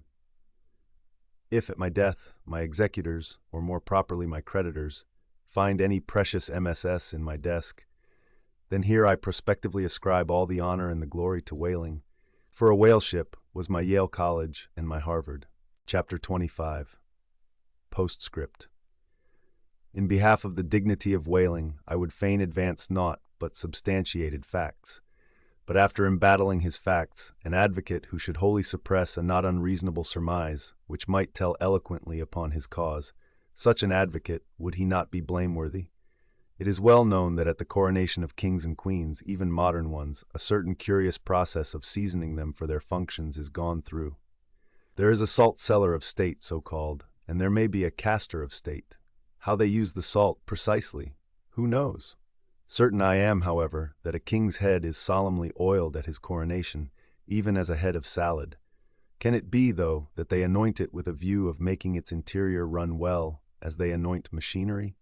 if at my death my executors, or more properly my creditors, find any precious MSS in my desk, then here I prospectively ascribe all the honor and the glory to whaling, for a whale ship was my Yale College and my Harvard. Chapter 25. Postscript. In behalf of the dignity of whaling, I would fain advance naught but substantiated facts. But after embattling his facts, an advocate who should wholly suppress a not unreasonable surmise, which might tell eloquently upon his cause, such an advocate, would he not be blameworthy? It is well known that at the coronation of kings and queens, even modern ones, a certain curious process of seasoning them for their functions is gone through. There is a salt cellar of state, so-called, and there may be a caster of state. How they use the salt precisely, who knows? Certain I am, however, that a king's head is solemnly oiled at his coronation, even as a head of salad. Can it be, though, that they anoint it with a view of making its interior run well, as they anoint machinery?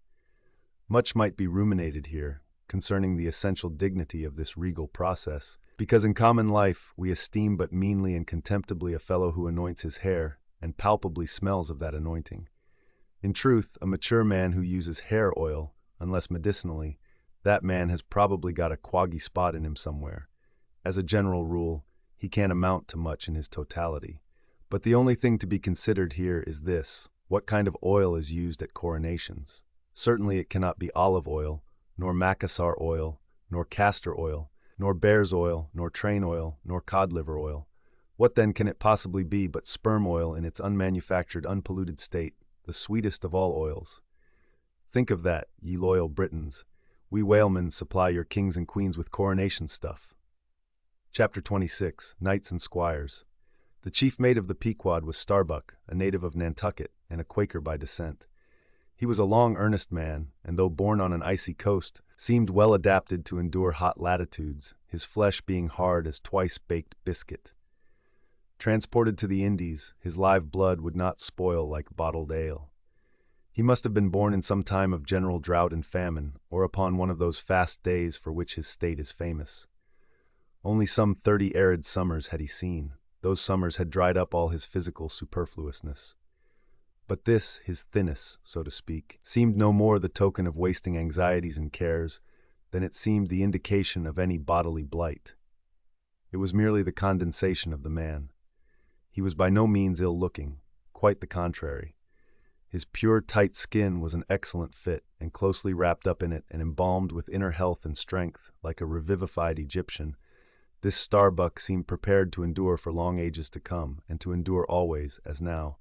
Much might be ruminated here, concerning the essential dignity of this regal process, because in common life we esteem but meanly and contemptibly a fellow who anoints his hair, and palpably smells of that anointing. In truth, a mature man who uses hair oil, unless medicinally, that man has probably got a quaggy spot in him somewhere. As a general rule, he can't amount to much in his totality. But the only thing to be considered here is this: what kind of oil is used at coronations? Certainly it cannot be olive oil, nor Macassar oil, nor castor oil, nor bear's oil, nor train oil, nor cod liver oil. What then can it possibly be but sperm oil in its unmanufactured, unpolluted state, the sweetest of all oils? Think of that, ye loyal Britons. We whalemen supply your kings and queens with coronation stuff. Chapter 26, Knights and Squires. The chief mate of the Pequod was Starbuck, a native of Nantucket, and a Quaker by descent. He was a long, earnest man, and though born on an icy coast, seemed well adapted to endure hot latitudes, his flesh being hard as twice-baked biscuit. Transported to the Indies, his live blood would not spoil like bottled ale. He must have been born in some time of general drought and famine, or upon one of those fast days for which his state is famous. Only some 30 arid summers had he seen. Those summers had dried up all his physical superfluousness. But this, his thinness, so to speak, seemed no more the token of wasting anxieties and cares than it seemed the indication of any bodily blight. It was merely the condensation of the man. He was by no means ill-looking, quite the contrary. His pure, tight skin was an excellent fit, and closely wrapped up in it and embalmed with inner health and strength, like a revivified Egyptian, this Starbuck seemed prepared to endure for long ages to come, and to endure always, as now.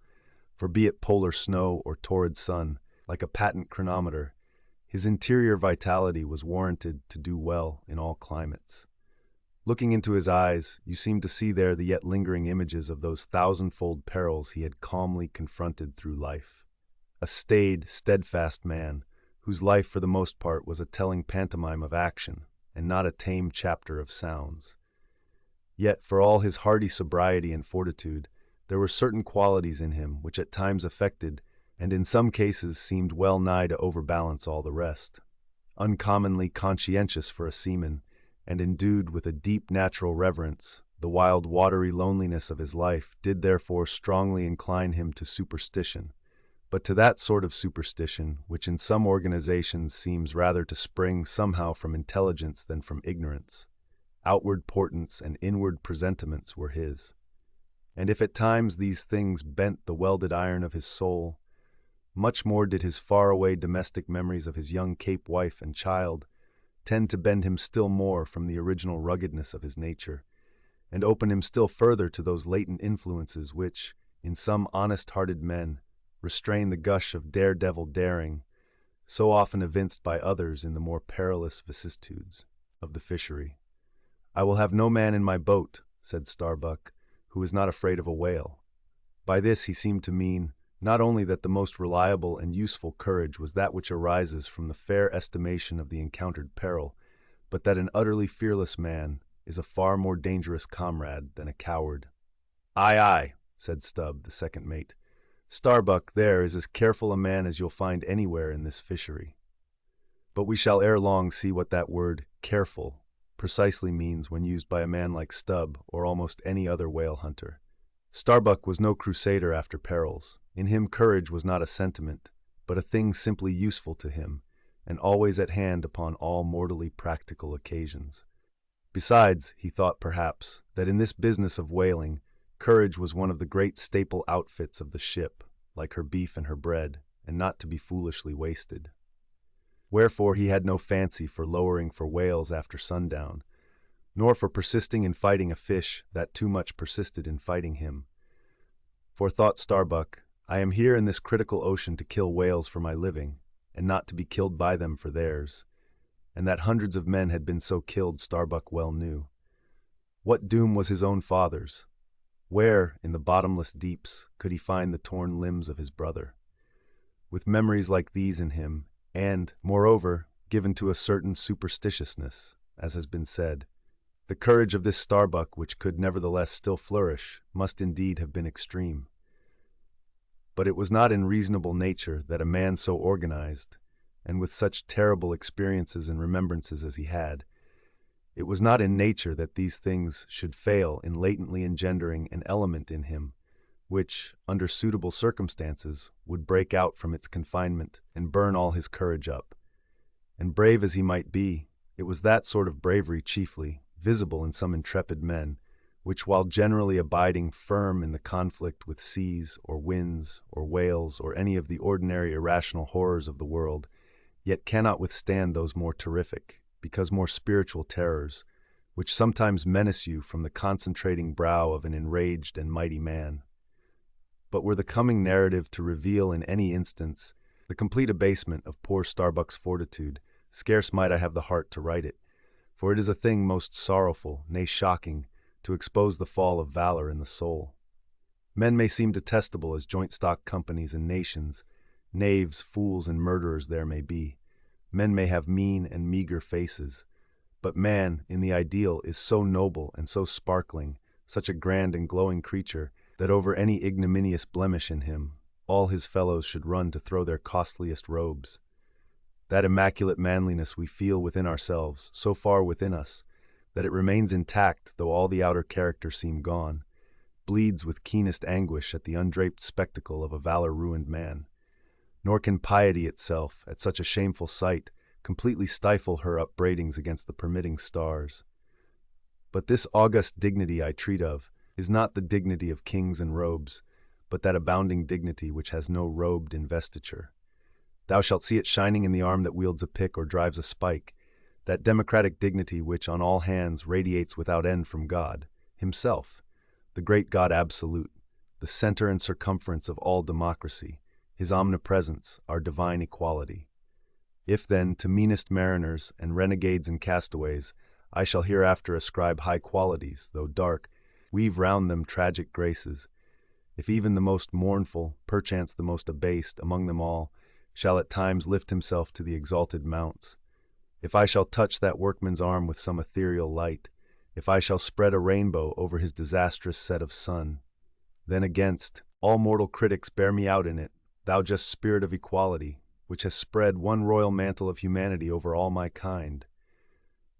For be it polar snow or torrid sun, like a patent chronometer, his interior vitality was warranted to do well in all climates. Looking into his eyes, you seemed to see there the yet lingering images of those thousandfold perils he had calmly confronted through life. A staid, steadfast man, whose life for the most part was a telling pantomime of action, and not a tame chapter of sounds. Yet, for all his hardy sobriety and fortitude, there were certain qualities in him which at times affected, and in some cases seemed well nigh to overbalance all the rest. Uncommonly conscientious for a seaman, and endued with a deep natural reverence, the wild watery loneliness of his life did therefore strongly incline him to superstition, but to that sort of superstition which in some organizations seems rather to spring somehow from intelligence than from ignorance. Outward portents and inward presentiments were his. And if at times these things bent the welded iron of his soul, much more did his far-away domestic memories of his young Cape wife and child tend to bend him still more from the original ruggedness of his nature, and open him still further to those latent influences which, in some honest-hearted men, restrain the gush of daredevil daring, so often evinced by others in the more perilous vicissitudes of the fishery. "I will have no man in my boat," said Starbuck, who was not afraid of a whale. By this he seemed to mean not only that the most reliable and useful courage was that which arises from the fair estimation of the encountered peril, but that an utterly fearless man is a far more dangerous comrade than a coward. "Aye, aye," said Stubb, the second mate. "Starbuck there is as careful a man as you'll find anywhere in this fishery." But we shall ere long see what that word careful precisely means when used by a man like Stubb or almost any other whale hunter. Starbuck was no crusader after perils. In him courage was not a sentiment, but a thing simply useful to him, and always at hand upon all mortally practical occasions. Besides, he thought perhaps that in this business of whaling, courage was one of the great staple outfits of the ship, like her beef and her bread, and not to be foolishly wasted. Wherefore he had no fancy for lowering for whales after sundown, nor for persisting in fighting a fish that too much persisted in fighting him. For, thought Starbuck, I am here in this critical ocean to kill whales for my living, and not to be killed by them for theirs, and that hundreds of men had been so killed Starbuck well knew. What doom was his own father's? Where, in the bottomless deeps, could he find the torn limbs of his brother? With memories like these in him, and, moreover, given to a certain superstitiousness, as has been said, the courage of this Starbuck, which could nevertheless still flourish, must indeed have been extreme. But it was not in reasonable nature that a man so organized, and with such terrible experiences and remembrances as he had, it was not in nature that these things should fail in latently engendering an element in him, which, under suitable circumstances, would break out from its confinement and burn all his courage up. And brave as he might be, it was that sort of bravery chiefly, visible in some intrepid men, which while generally abiding firm in the conflict with seas or winds or whales or any of the ordinary irrational horrors of the world, yet cannot withstand those more terrific, because more spiritual terrors, which sometimes menace you from the concentrating brow of an enraged and mighty man. But were the coming narrative to reveal in any instance the complete abasement of poor Starbuck's fortitude, scarce might I have the heart to write it, for it is a thing most sorrowful, nay shocking, to expose the fall of valor in the soul. Men may seem detestable as joint-stock companies and nations, knaves, fools, and murderers there may be. Men may have mean and meager faces, but man, in the ideal, is so noble and so sparkling, such a grand and glowing creature, that over any ignominious blemish in him, all his fellows should run to throw their costliest robes. That immaculate manliness we feel within ourselves, so far within us, that it remains intact though all the outer character seem gone, bleeds with keenest anguish at the undraped spectacle of a valor-ruined man. Nor can piety itself, at such a shameful sight, completely stifle her upbraidings against the permitting stars. But this august dignity I treat of is not the dignity of kings and robes, but that abounding dignity which has no robed investiture. Thou shalt see it shining in the arm that wields a pick or drives a spike, that democratic dignity which on all hands radiates without end from God, himself, the great God absolute, the center and circumference of all democracy, his omnipresence, our divine equality. If then to meanest mariners and renegades and castaways I shall hereafter ascribe high qualities, though dark, weave round them tragic graces, if even the most mournful, perchance the most abased, among them all, shall at times lift himself to the exalted mounts, if I shall touch that workman's arm with some ethereal light, if I shall spread a rainbow over his disastrous set of sun, then against all mortal critics bear me out in it, thou just spirit of equality, which has spread one royal mantle of humanity over all my kind.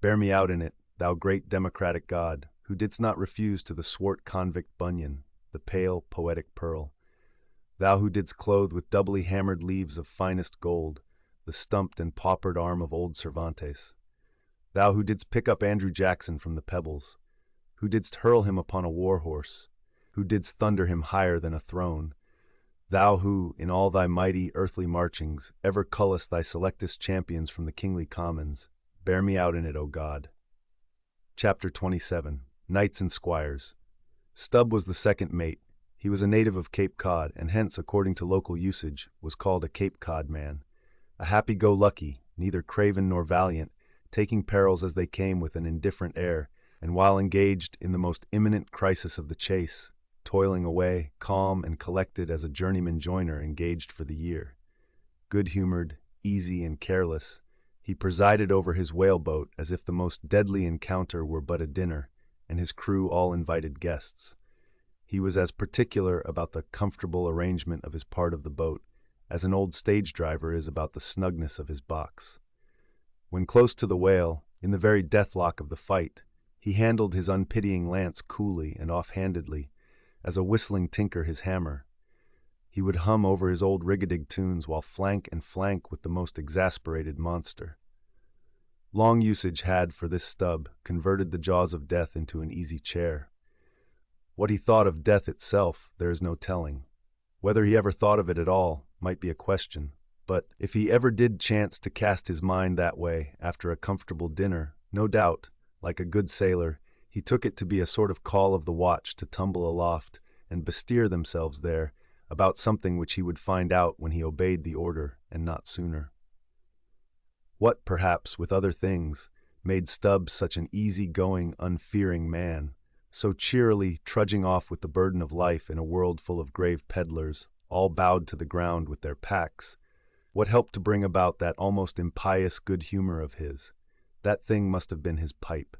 Bear me out in it, thou great democratic God, who didst not refuse to the swart convict Bunyan, the pale, poetic Pearl. Thou who didst clothe with doubly hammered leaves of finest gold the stumped and paupered arm of old Cervantes. Thou who didst pick up Andrew Jackson from the pebbles, who didst hurl him upon a war horse, who didst thunder him higher than a throne. Thou who, in all thy mighty earthly marchings, ever cullest thy selectest champions from the kingly commons, bear me out in it, O God. Chapter 27. Knights and Squires. Stubb was the second mate. He was a native of Cape Cod, and hence, according to local usage, was called a Cape Cod man. A happy-go-lucky, neither craven nor valiant, taking perils as they came with an indifferent air, and while engaged in the most imminent crisis of the chase, toiling away, calm and collected as a journeyman joiner engaged for the year. Good-humored, easy, and careless, he presided over his whaleboat as if the most deadly encounter were but a dinner, and his crew all invited guests. He was as particular about the comfortable arrangement of his part of the boat as an old stage driver is about the snugness of his box. When close to the whale, in the very deathlock of the fight, he handled his unpitying lance coolly and off-handedly, as a whistling tinker his hammer. He would hum over his old rigadig tunes while flank and flank with the most exasperated monster. Long usage had, for this Stubb, converted the jaws of death into an easy chair. What he thought of death itself, there is no telling. Whether he ever thought of it at all might be a question, but if he ever did chance to cast his mind that way after a comfortable dinner, no doubt, like a good sailor, he took it to be a sort of call of the watch to tumble aloft and besteer themselves there about something which he would find out when he obeyed the order, and not sooner. What, perhaps, with other things, made Stubb such an easy-going, unfearing man, so cheerily trudging off with the burden of life in a world full of grave peddlers, all bowed to the ground with their packs? What helped to bring about that almost impious good humor of his? That thing must have been his pipe.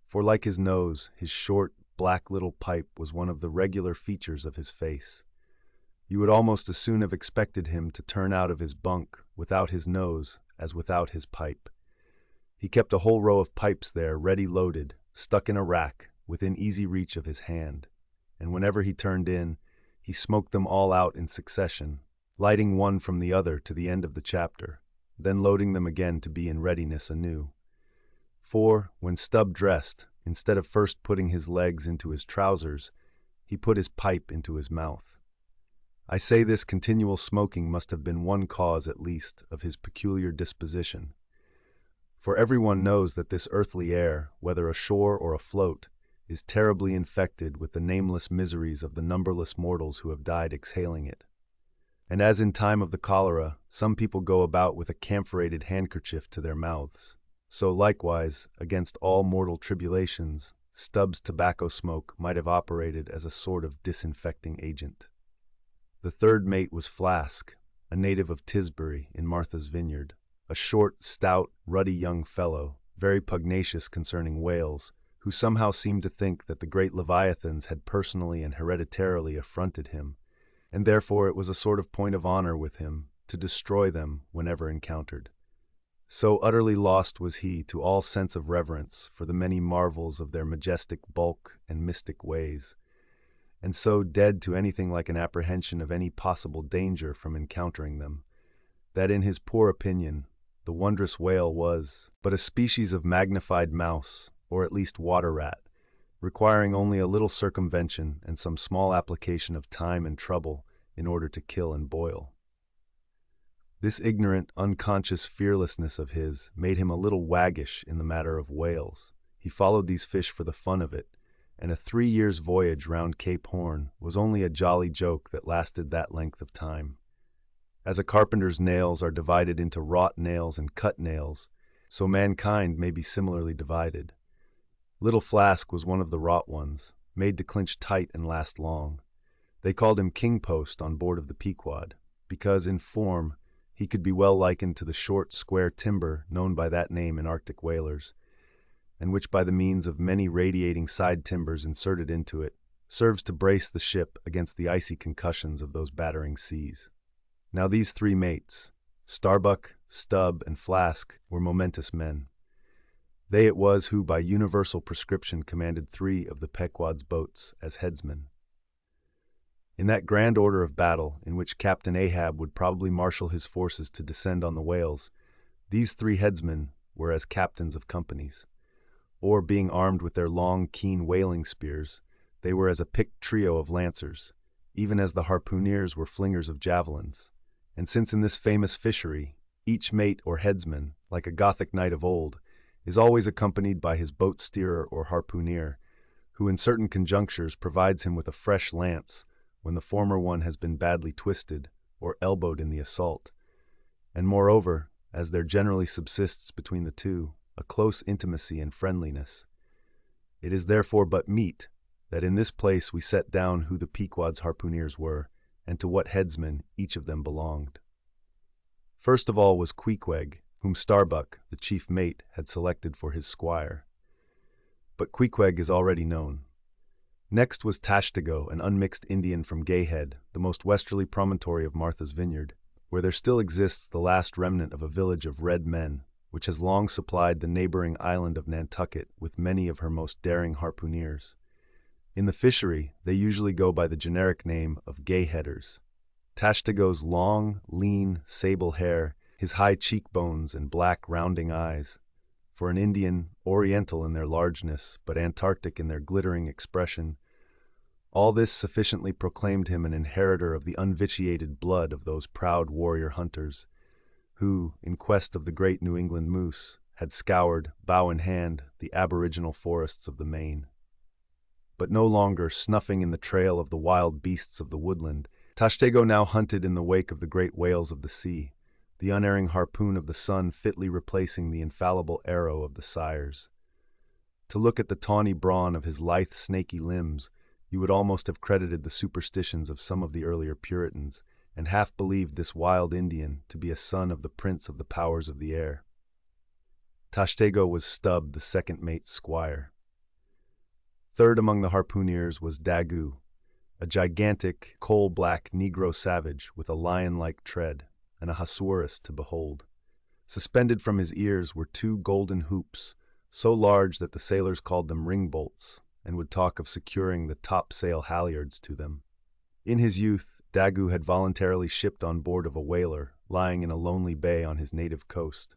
For like his nose, his short, black little pipe was one of the regular features of his face. You would almost as soon have expected him to turn out of his bunk without his nose as without his pipe. He kept a whole row of pipes there, ready loaded, stuck in a rack, within easy reach of his hand, and whenever he turned in, he smoked them all out in succession, lighting one from the other to the end of the chapter, then loading them again to be in readiness anew. For, when Stubb dressed, instead of first putting his legs into his trousers, he put his pipe into his mouth. I say this continual smoking must have been one cause, at least, of his peculiar disposition. For everyone knows that this earthly air, whether ashore or afloat, is terribly infected with the nameless miseries of the numberless mortals who have died exhaling it. And as in time of the cholera, some people go about with a camphorated handkerchief to their mouths, so likewise, against all mortal tribulations, Stubb's tobacco smoke might have operated as a sort of disinfecting agent. The third mate was Flask, a native of Tisbury in Martha's Vineyard, a short, stout, ruddy young fellow, very pugnacious concerning whales, who somehow seemed to think that the great leviathans had personally and hereditarily affronted him, and therefore it was a sort of point of honor with him to destroy them whenever encountered. So utterly lost was he to all sense of reverence for the many marvels of their majestic bulk and mystic ways, and so dead to anything like an apprehension of any possible danger from encountering them, that in his poor opinion, the wondrous whale was but a species of magnified mouse, or at least water rat, requiring only a little circumvention and some small application of time and trouble in order to kill and boil. This ignorant, unconscious fearlessness of his made him a little waggish in the matter of whales. He followed these fish for the fun of it, and a 3 years' voyage round Cape Horn was only a jolly joke that lasted that length of time. As a carpenter's nails are divided into wrought nails and cut nails, so mankind may be similarly divided. Little Flask was one of the wrought ones, made to clinch tight and last long. They called him King Post on board of the Pequod, because, in form, he could be well likened to the short, square timber known by that name in Arctic whalers, and which by the means of many radiating side timbers inserted into it, serves to brace the ship against the icy concussions of those battering seas. Now these three mates, Starbuck, Stubb, and Flask, were momentous men. They it was who by universal prescription commanded 3 of the Pequod's boats as headsmen. In that grand order of battle, in which Captain Ahab would probably marshal his forces to descend on the whales, these 3 headsmen were as captains of companies, or being armed with their long, keen whaling spears, they were as a picked trio of lancers, even as the harpooneers were flingers of javelins. And since in this famous fishery, each mate or headsman, like a Gothic knight of old, is always accompanied by his boat steerer or harpooneer, who in certain conjunctures provides him with a fresh lance when the former one has been badly twisted or elbowed in the assault, and moreover, as there generally subsists between the two a close intimacy and friendliness, it is therefore but meet that in this place we set down who the Pequod's harpooneers were, and to what headsman each of them belonged. First of all was Queequeg, whom Starbuck, the chief mate, had selected for his squire. But Queequeg is already known. Next was Tashtego, an unmixed Indian from Gayhead, the most westerly promontory of Martha's Vineyard, where there still exists the last remnant of a village of red men, which has long supplied the neighboring island of Nantucket with many of her most daring harpooneers. In the fishery, they usually go by the generic name of Gayheaders. Tashtego's long, lean, sable hair, his high cheekbones and black rounding eyes, for an Indian, oriental in their largeness, but Antarctic in their glittering expression, all this sufficiently proclaimed him an inheritor of the unvitiated blood of those proud warrior hunters, who, in quest of the great New England moose, had scoured, bow in hand, the aboriginal forests of the Maine. But no longer snuffing in the trail of the wild beasts of the woodland, Tashtego now hunted in the wake of the great whales of the sea, the unerring harpoon of the sun fitly replacing the infallible arrow of the sires. To look at the tawny brawn of his lithe, snaky limbs, you would almost have credited the superstitions of some of the earlier Puritans, and half believed this wild Indian to be a son of the prince of the powers of the air. Tashtego was Stubb, the second mate's squire. Third among the harpooneers was Daggoo, a gigantic, coal-black Negro savage with a lion-like tread, and a Hasuerus to behold. Suspended from his ears were 2 golden hoops, so large that the sailors called them ring-bolts, and would talk of securing the topsail halyards to them. In his youth, Daggoo had voluntarily shipped on board of a whaler, lying in a lonely bay on his native coast.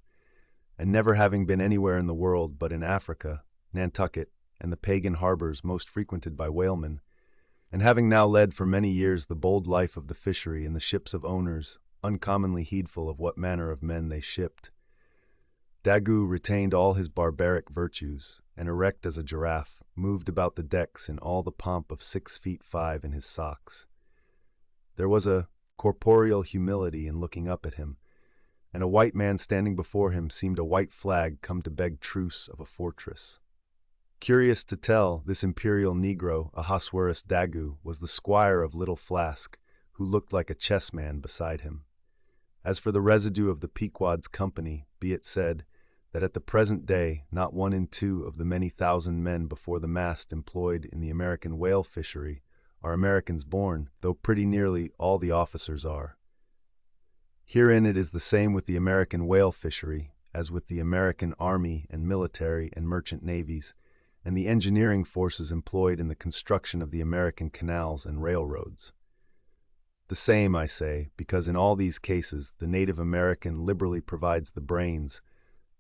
And never having been anywhere in the world but in Africa, Nantucket, and the pagan harbors most frequented by whalemen, and having now led for many years the bold life of the fishery in the ships of owners, uncommonly heedful of what manner of men they shipped, Daggoo retained all his barbaric virtues, and erect as a giraffe, moved about the decks in all the pomp of 6 feet 5 in his socks. There was a corporeal humility in looking up at him, and a white man standing before him seemed a white flag come to beg truce of a fortress. Curious to tell, this imperial Negro, Ahasuerus Daggoo, was the squire of Little Flask, who looked like a chessman beside him. As for the residue of the Pequod's company, be it said, that at the present day not 1 in 2 of the many thousand men before the mast employed in the American whale fishery are Americans born, though pretty nearly all the officers are. Herein it is the same with the American whale fishery as with the American army and military and merchant navies, and the engineering forces employed in the construction of the American canals and railroads. The same, I say, because in all these cases the native American liberally provides the brains,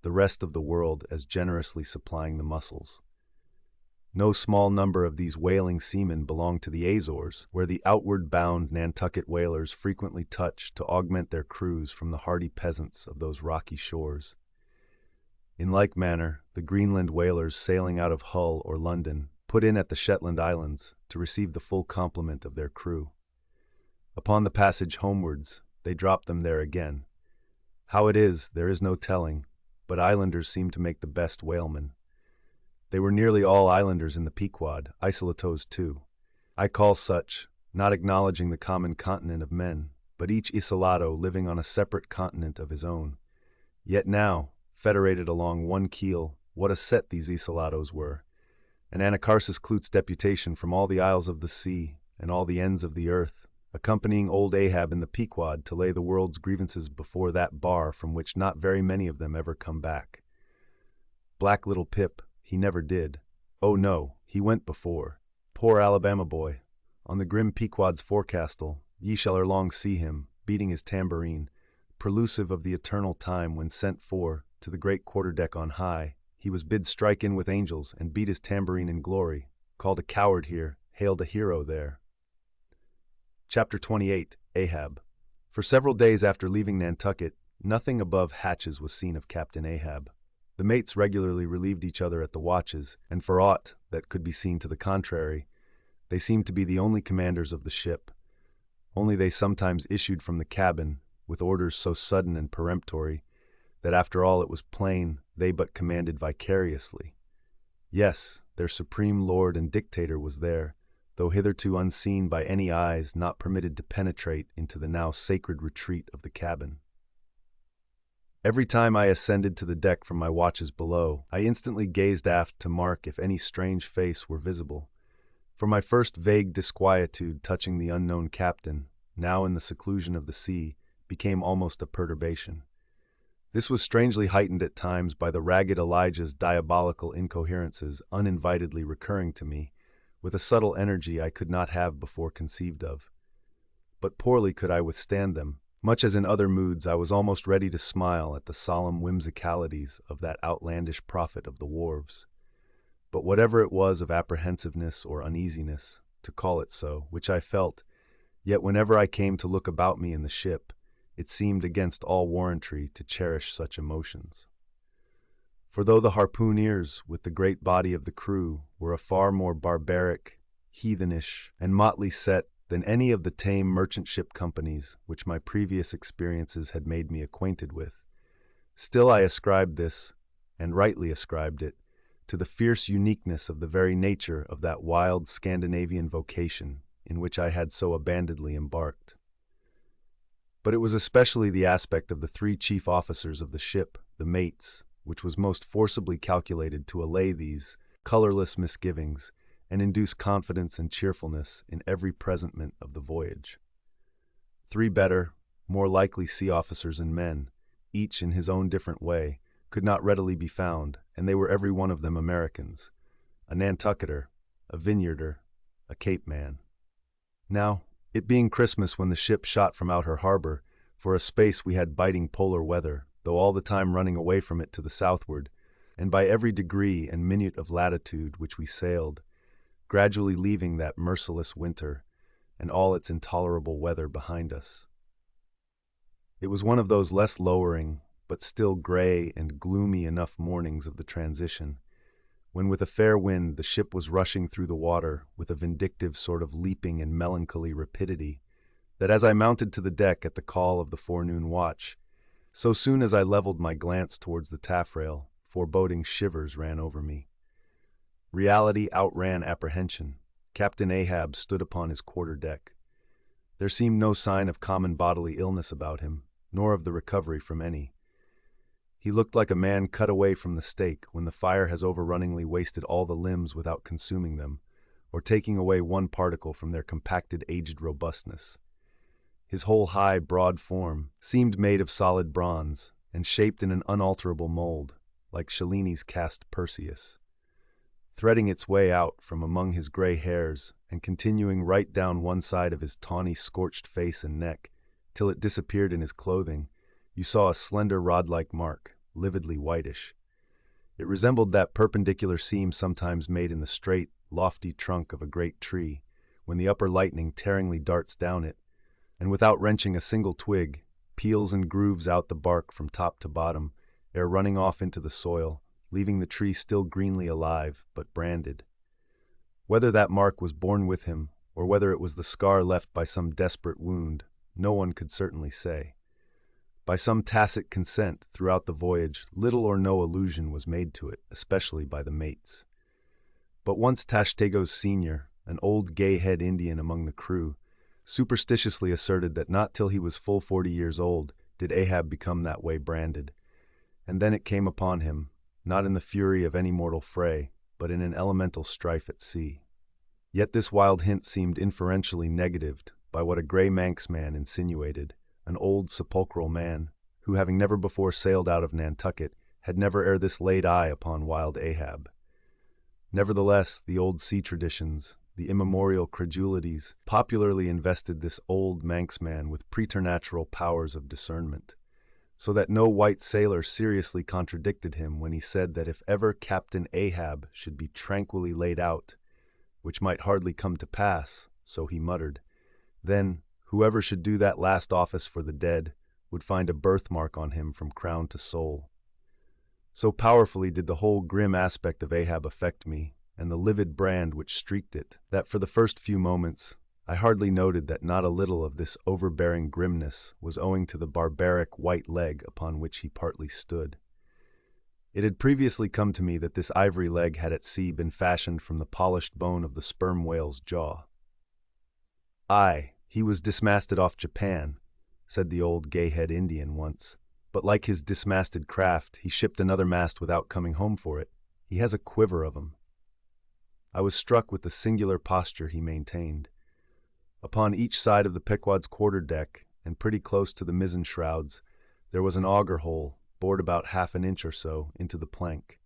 the rest of the world as generously supplying the muscles. No small number of these whaling seamen belong to the Azores, where the outward-bound Nantucket whalers frequently touch to augment their crews from the hardy peasants of those rocky shores. In like manner, the Greenland whalers sailing out of Hull or London put in at the Shetland Islands to receive the full complement of their crew. Upon the passage homewards, they drop them there again. How it is, there is no telling, but islanders seem to make the best whalemen. They were nearly all islanders in the Pequod, isolatos too. I call such, not acknowledging the common continent of men, but each isolado living on a separate continent of his own. Yet now, federated along one keel, what a set these isolados were! And Anacharsis Cloot's deputation from all the isles of the sea and all the ends of the earth, accompanying old Ahab in the Pequod to lay the world's grievances before that bar from which not very many of them ever come back. Black little Pip, he never did. Oh no, he went before. Poor Alabama boy. On the grim Pequod's forecastle, ye shall ere long see him, beating his tambourine, prelusive of the eternal time when sent for, to the great quarterdeck on high, he was bid strike in with angels and beat his tambourine in glory, called a coward here, hailed a hero there. Chapter 28, Ahab. For several days after leaving Nantucket, nothing above hatches was seen of Captain Ahab. The mates regularly relieved each other at the watches, and for aught that could be seen to the contrary, they seemed to be the only commanders of the ship. Only they sometimes issued from the cabin, with orders so sudden and peremptory, that after all it was plain they but commanded vicariously. Yes, their supreme lord and dictator was there, though hitherto unseen by any eyes not permitted to penetrate into the now sacred retreat of the cabin. Every time I ascended to the deck from my watches below, I instantly gazed aft to mark if any strange face were visible. For my first vague disquietude touching the unknown captain, now in the seclusion of the sea, became almost a perturbation. This was strangely heightened at times by the ragged Elijah's diabolical incoherences uninvitedly recurring to me, with a subtle energy I could not have before conceived of. But poorly could I withstand them. Much as in other moods, I was almost ready to smile at the solemn whimsicalities of that outlandish prophet of the wharves. But whatever it was of apprehensiveness or uneasiness, to call it so, which I felt, yet whenever I came to look about me in the ship, it seemed against all warrantry to cherish such emotions. For though the harpooneers, with the great body of the crew, were a far more barbaric, heathenish, and motley set than any of the tame merchant ship companies which my previous experiences had made me acquainted with, still I ascribed this, and rightly ascribed it, to the fierce uniqueness of the very nature of that wild Scandinavian vocation in which I had so abandonedly embarked. But it was especially the aspect of the 3 chief officers of the ship, the mates, which was most forcibly calculated to allay these colorless misgivings and induce confidence and cheerfulness in every presentment of the voyage. 3 better, more likely sea officers and men, each in his own different way, could not readily be found, and they were every one of them Americans, a Nantucketer, a Vineyarder, a Cape man. Now, it being Christmas when the ship shot from out her harbor, For a space we had biting polar weather, though all the time running away from it to the southward, and by every degree and minute of latitude which we sailed, gradually leaving that merciless winter and all its intolerable weather behind us. It was one of those less lowering, but still gray and gloomy enough mornings of the transition, when with a fair wind the ship was rushing through the water with a vindictive sort of leaping and melancholy rapidity, that as I mounted to the deck at the call of the forenoon watch, so soon as I leveled my glance towards the taffrail, foreboding shivers ran over me. Reality outran apprehension. Captain Ahab stood upon his quarter-deck. There seemed no sign of common bodily illness about him, nor of the recovery from any. He looked like a man cut away from the stake when the fire has overrunningly wasted all the limbs without consuming them, or taking away one particle from their compacted aged robustness. His whole high, broad form seemed made of solid bronze, and shaped in an unalterable mold, like Cellini's cast Perseus, threading its way out from among his gray hairs and continuing right down one side of his tawny, scorched face and neck, till it disappeared in his clothing. You saw a slender rod-like mark, lividly whitish. It resembled that perpendicular seam sometimes made in the straight, lofty trunk of a great tree, when the upper lightning tearingly darts down it, and without wrenching a single twig, peels and grooves out the bark from top to bottom, ere running off into the soil, leaving the tree still greenly alive, but branded. Whether that mark was born with him, or whether it was the scar left by some desperate wound, no one could certainly say. By some tacit consent throughout the voyage, little or no allusion was made to it, especially by the mates. But once Tashtego's senior, an old gay-head Indian among the crew, superstitiously asserted that not till he was full 40 years old did Ahab become that way branded, and then it came upon him, not in the fury of any mortal fray, but in an elemental strife at sea. Yet this wild hint seemed inferentially negatived by what a gray Manxman insinuated, an old sepulchral man, who having never before sailed out of Nantucket, had never ere this laid eye upon wild Ahab. Nevertheless, the old sea traditions, the immemorial credulities, popularly invested this old Manxman with preternatural powers of discernment, so that no white sailor seriously contradicted him when he said that if ever Captain Ahab should be tranquilly laid out, which might hardly come to pass, so he muttered, then whoever should do that last office for the dead would find a birthmark on him from crown to sole. So powerfully did the whole grim aspect of Ahab affect me, and the livid brand which streaked it, that for the first few moments I hardly noted that not a little of this overbearing grimness was owing to the barbaric white leg upon which he partly stood. It had previously come to me that this ivory leg had at sea been fashioned from the polished bone of the sperm whale's jaw. "Aye, he was dismasted off Japan," said the old gay-head Indian once, "but like his dismasted craft, he shipped another mast without coming home for it. He has a quiver of 'em." I was struck with the singular posture he maintained. Upon each side of the Pequod's quarter-deck, and pretty close to the mizzen shrouds, there was an auger hole, bored about half an inch or so into the plank.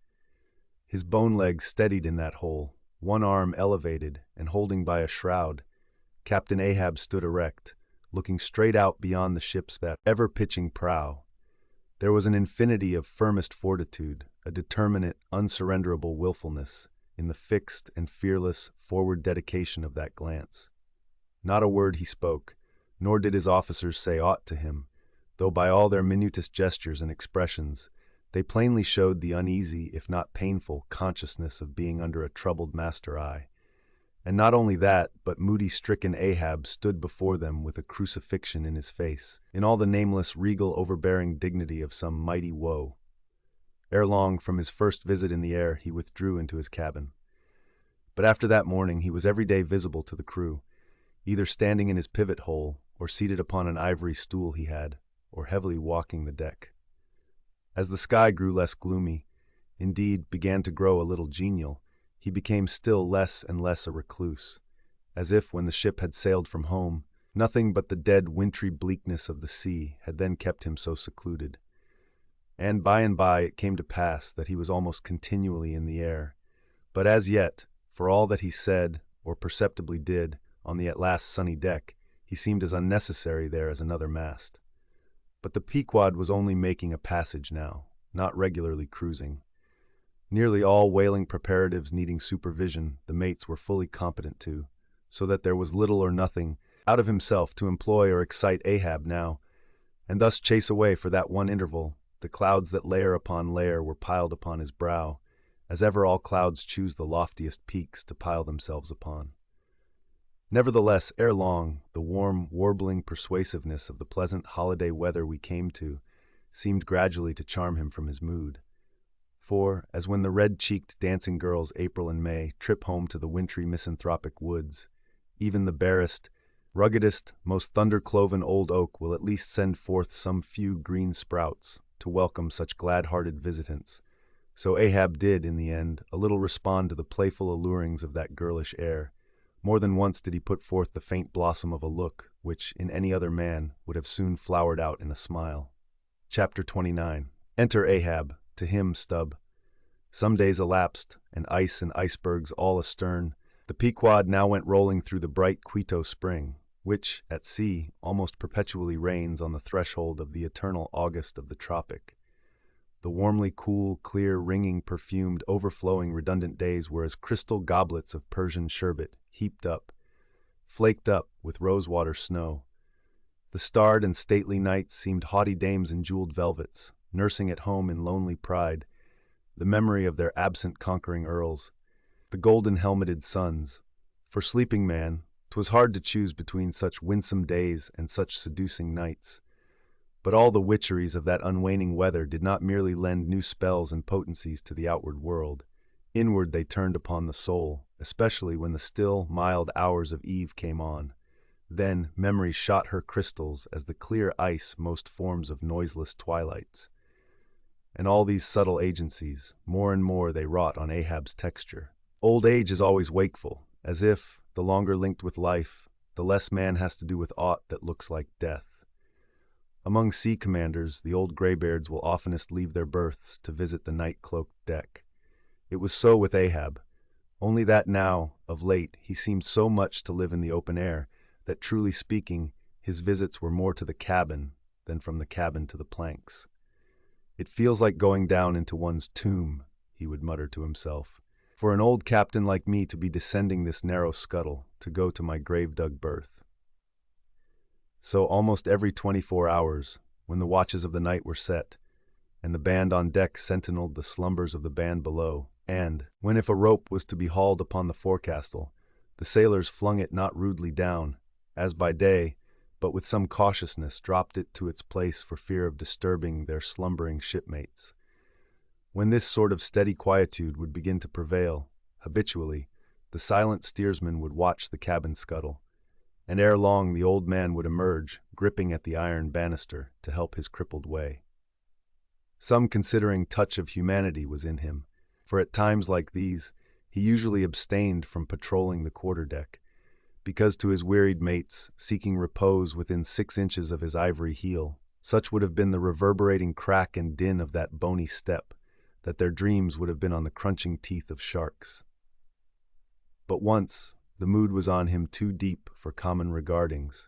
His bone leg steadied in that hole, one arm elevated and holding by a shroud. Captain Ahab stood erect, looking straight out beyond the ship's that ever-pitching prow. There was an infinity of firmest fortitude, a determinate, unsurrenderable willfulness, in the fixed and fearless forward dedication of that glance. Not a word he spoke, nor did his officers say aught to him, though by all their minutest gestures and expressions, they plainly showed the uneasy, if not painful, consciousness of being under a troubled master eye. And not only that, but moody, stricken Ahab stood before them with a crucifixion in his face, in all the nameless, regal, overbearing dignity of some mighty woe. Ere long, from his first visit in the air, he withdrew into his cabin. But after that morning he was every day visible to the crew, either standing in his pivot hole, or seated upon an ivory stool he had, or heavily walking the deck. As the sky grew less gloomy, indeed began to grow a little genial, he became still less and less a recluse, as if, when the ship had sailed from home, nothing but the dead wintry bleakness of the sea had then kept him so secluded. And by it came to pass that he was almost continually in the air, but as yet, for all that he said, or perceptibly did, on the at last sunny deck, he seemed as unnecessary there as another mast. But the Pequod was only making a passage now, not regularly cruising. Nearly all whaling preparatives needing supervision the mates were fully competent to, so that there was little or nothing out of himself to employ or excite Ahab now, and thus chase away for that one interval the clouds that layer upon layer were piled upon his brow, as ever all clouds choose the loftiest peaks to pile themselves upon. Nevertheless, ere long, the warm, warbling persuasiveness of the pleasant holiday weather we came to seemed gradually to charm him from his mood. For, as when the red-cheeked dancing girls April and May trip home to the wintry misanthropic woods, even the barest, ruggedest, most thunder-cloven old oak will at least send forth some few green sprouts to welcome such glad-hearted visitants, so Ahab did, in the end, a little respond to the playful allurings of that girlish air. More than once did he put forth the faint blossom of a look, which, in any other man, would have soon flowered out in a smile. Chapter 29. Enter Ahab, to him Stubb. Some days elapsed, and ice and icebergs all astern. The Pequod now went rolling through the bright Quito spring, which, at sea, almost perpetually reigns on the threshold of the eternal August of the tropic. The warmly cool, clear, ringing, perfumed, overflowing, redundant days were as crystal goblets of Persian sherbet, heaped up, flaked up with rosewater snow. The starred and stately nights seemed haughty dames in jeweled velvets, nursing at home in lonely pride the memory of their absent conquering earls, the golden-helmeted suns. For sleeping man, 'twas hard to choose between such winsome days and such seducing nights. But all the witcheries of that unwaning weather did not merely lend new spells and potencies to the outward world. Inward they turned upon the soul, especially when the still, mild hours of eve came on. Then memory shot her crystals as the clear ice most forms of noiseless twilights. And all these subtle agencies, more and more they wrought on Ahab's texture. Old age is always wakeful, as if, the longer linked with life, the less man has to do with aught that looks like death. Among sea commanders, the old graybeards will oftenest leave their berths to visit the night-cloaked deck. It was so with Ahab, only that now, of late, he seemed so much to live in the open air, that truly speaking, his visits were more to the cabin than from the cabin to the planks. "It feels like going down into one's tomb," he would mutter to himself, "for an old captain like me to be descending this narrow scuttle to go to my grave-dug berth." So almost every 24 hours, when the watches of the night were set, and the band on deck sentineled the slumbers of the band below, and, when if a rope was to be hauled upon the forecastle, the sailors flung it not rudely down, as by day, but with some cautiousness dropped it to its place for fear of disturbing their slumbering shipmates. When this sort of steady quietude would begin to prevail, habitually, the silent steersman would watch the cabin scuttle, and ere long the old man would emerge, gripping at the iron banister, to help his crippled way. Some considering touch of humanity was in him, for at times like these he usually abstained from patrolling the quarter-deck, because to his wearied mates, seeking repose within 6 inches of his ivory heel, such would have been the reverberating crack and din of that bony step, that their dreams would have been on the crunching teeth of sharks. But once, the mood was on him too deep for common regardings,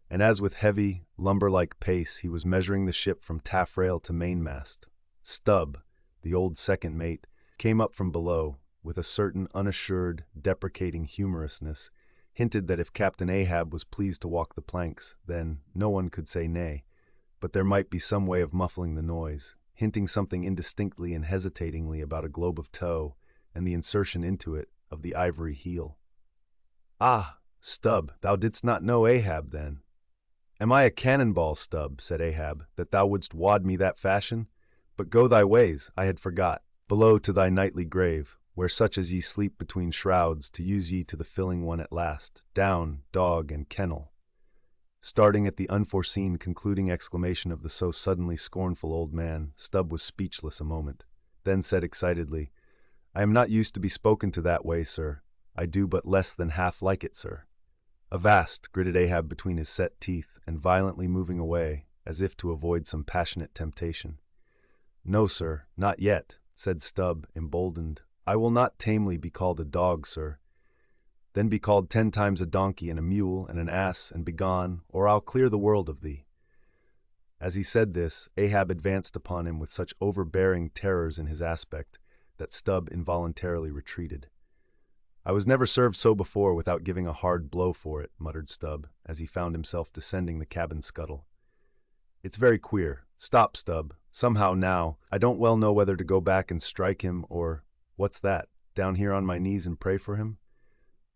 and as with heavy, lumber-like pace he was measuring the ship from taffrail to mainmast, Stubb, the old second mate, came up from below, with a certain unassured, deprecating humorousness, hinted that if Captain Ahab was pleased to walk the planks, then no one could say nay, but there might be some way of muffling the noise, hinting something indistinctly and hesitatingly about a globe of tow, and the insertion into it of the ivory heel. "Ah, Stubb, thou didst not know Ahab, then?" "Am I a cannonball, Stubb," said Ahab, "that thou wouldst wad me that fashion? But go thy ways, I had forgot. Below to thy nightly grave, where such as ye sleep between shrouds, to use ye to the filling one at last. Down, dog, and kennel." Starting at the unforeseen concluding exclamation of the so suddenly scornful old man, Stubb was speechless a moment, then said excitedly, "I am not used to be spoken to that way, sir. I do but less than half like it, sir." "Avast," gritted Ahab between his set teeth, and violently moving away, as if to avoid some passionate temptation. "No, sir, not yet," said Stubb, emboldened. "I will not tamely be called a dog, sir. Then be called 10 times a donkey and a mule and an ass, and begone, or I'll clear the world of thee." As he said this, Ahab advanced upon him with such overbearing terrors in his aspect that Stubb involuntarily retreated. "I was never served so before without giving a hard blow for it," muttered Stubb, as he found himself descending the cabin scuttle. "It's very queer. Stop, Stubb. Somehow now, I don't well know whether to go back and strike him or, what's that, down here on my knees and pray for him?"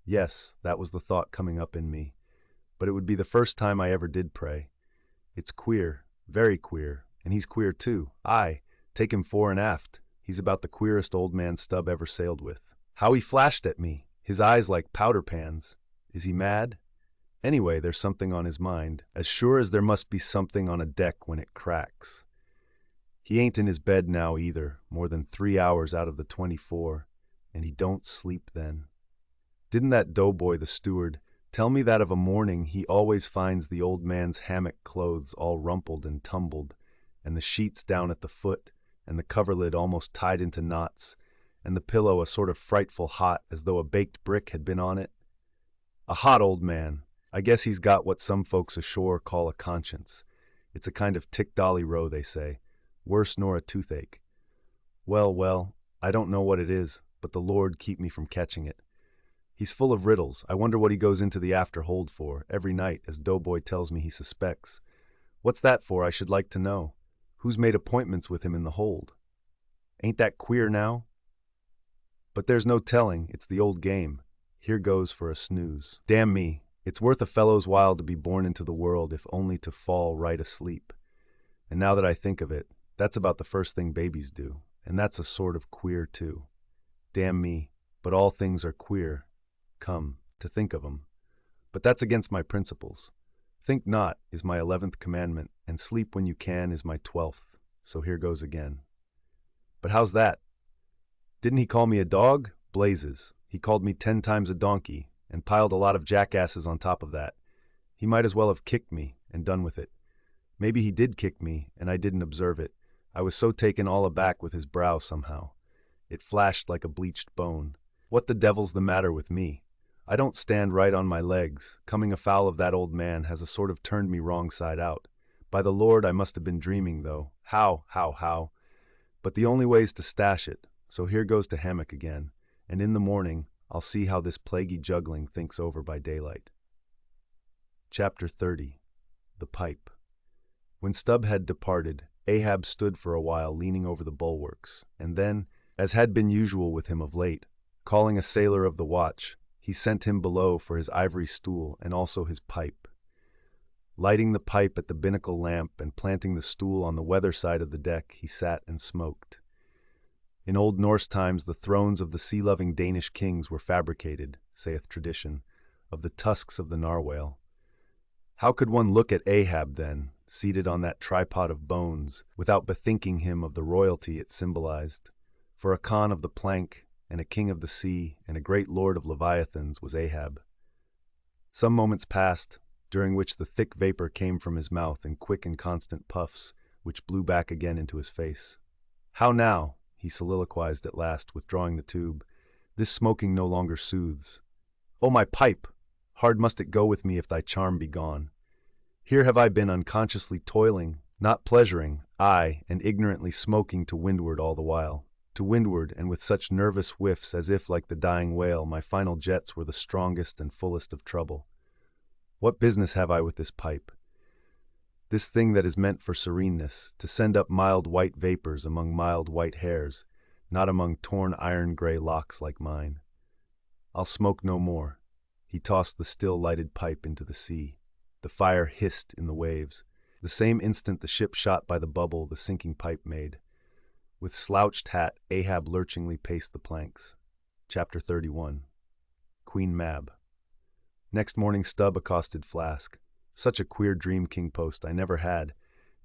Yes, that was the thought coming up in me. But it would be the first time I ever did pray. It's queer, very queer, and he's queer too. Aye, take him fore and aft. He's about the queerest old man Stubb ever sailed with. How he flashed at me, his eyes like powder pans. Is he mad? Anyway, there's something on his mind, as sure as there must be something on a deck when it cracks. He ain't in his bed now either, more than 3 hours out of the 24, and he don't sleep then. Didn't that doughboy, the steward, tell me that of a morning he always finds the old man's hammock clothes all rumpled and tumbled, and the sheets down at the foot, and the coverlid almost tied into knots, and the pillow a sort of frightful hot, as though a baked brick had been on it? A hot old man. I guess he's got what some folks ashore call a conscience. It's a kind of tick-dolly row, they say, worse nor a toothache. Well, I don't know what it is, but the Lord keep me from catching it. He's full of riddles. I wonder what he goes into the after hold for, every night, as Doughboy tells me he suspects. What's that for, I should like to know? Who's made appointments with him in the hold? Ain't that queer now? But there's no telling, it's the old game. Here goes for a snooze. Damn me, it's worth a fellow's while to be born into the world if only to fall right asleep. And now that I think of it, that's about the first thing babies do, and that's a sort of queer too. Damn me, but all things are queer. Come, to think of 'em. But that's against my principles. Think not is my 11th commandment, and sleep when you can is my 12th, so here goes again. But how's that? Didn't he call me a dog? Blazes. He called me 10 times a donkey, and piled a lot of jackasses on top of that. He might as well have kicked me, and done with it. Maybe he did kick me, and I didn't observe it. I was so taken all aback with his brow somehow. It flashed like a bleached bone. What the devil's the matter with me? I don't stand right on my legs. Coming afoul of that old man has a sort of turned me wrong side out. By the Lord, I must have been dreaming, though. How? But the only way's to stash it, so here goes to hammock again, and in the morning I'll see how this plaguey juggling thinks over by daylight. Chapter 30. The Pipe. When Stubb had departed, Ahab stood for a while leaning over the bulwarks, and then, as had been usual with him of late, calling a sailor of the watch, he sent him below for his ivory stool and also his pipe. Lighting the pipe at the binnacle lamp and planting the stool on the weather side of the deck, he sat and smoked. In old Norse times the thrones of the sea-loving Danish kings were fabricated, saith tradition, of the tusks of the narwhal. How could one look at Ahab, then, seated on that tripod of bones, without bethinking him of the royalty it symbolized? For a Khan of the plank, and a king of the sea, and a great lord of leviathans was Ahab. Some moments passed, during which the thick vapor came from his mouth in quick and constant puffs, which blew back again into his face. "How now?" he soliloquized at last, withdrawing the tube. "This smoking no longer soothes. Oh, my pipe! Hard must it go with me if thy charm be gone. Here have I been unconsciously toiling, not pleasuring, aye, and ignorantly smoking to windward all the while. To windward, and with such nervous whiffs as if, like the dying whale, my final jets were the strongest and fullest of trouble. What business have I with this pipe? This thing that is meant for sereneness, to send up mild white vapors among mild white hairs, not among torn iron-gray locks like mine. I'll smoke no more." He tossed the still-lighted pipe into the sea. The fire hissed in the waves. The same instant the ship shot by the bubble the sinking pipe made. With slouched hat, Ahab lurchingly paced the planks. Chapter 31. Queen Mab. Next morning Stubb accosted Flask. "Such a queer dream, King Post, I never had.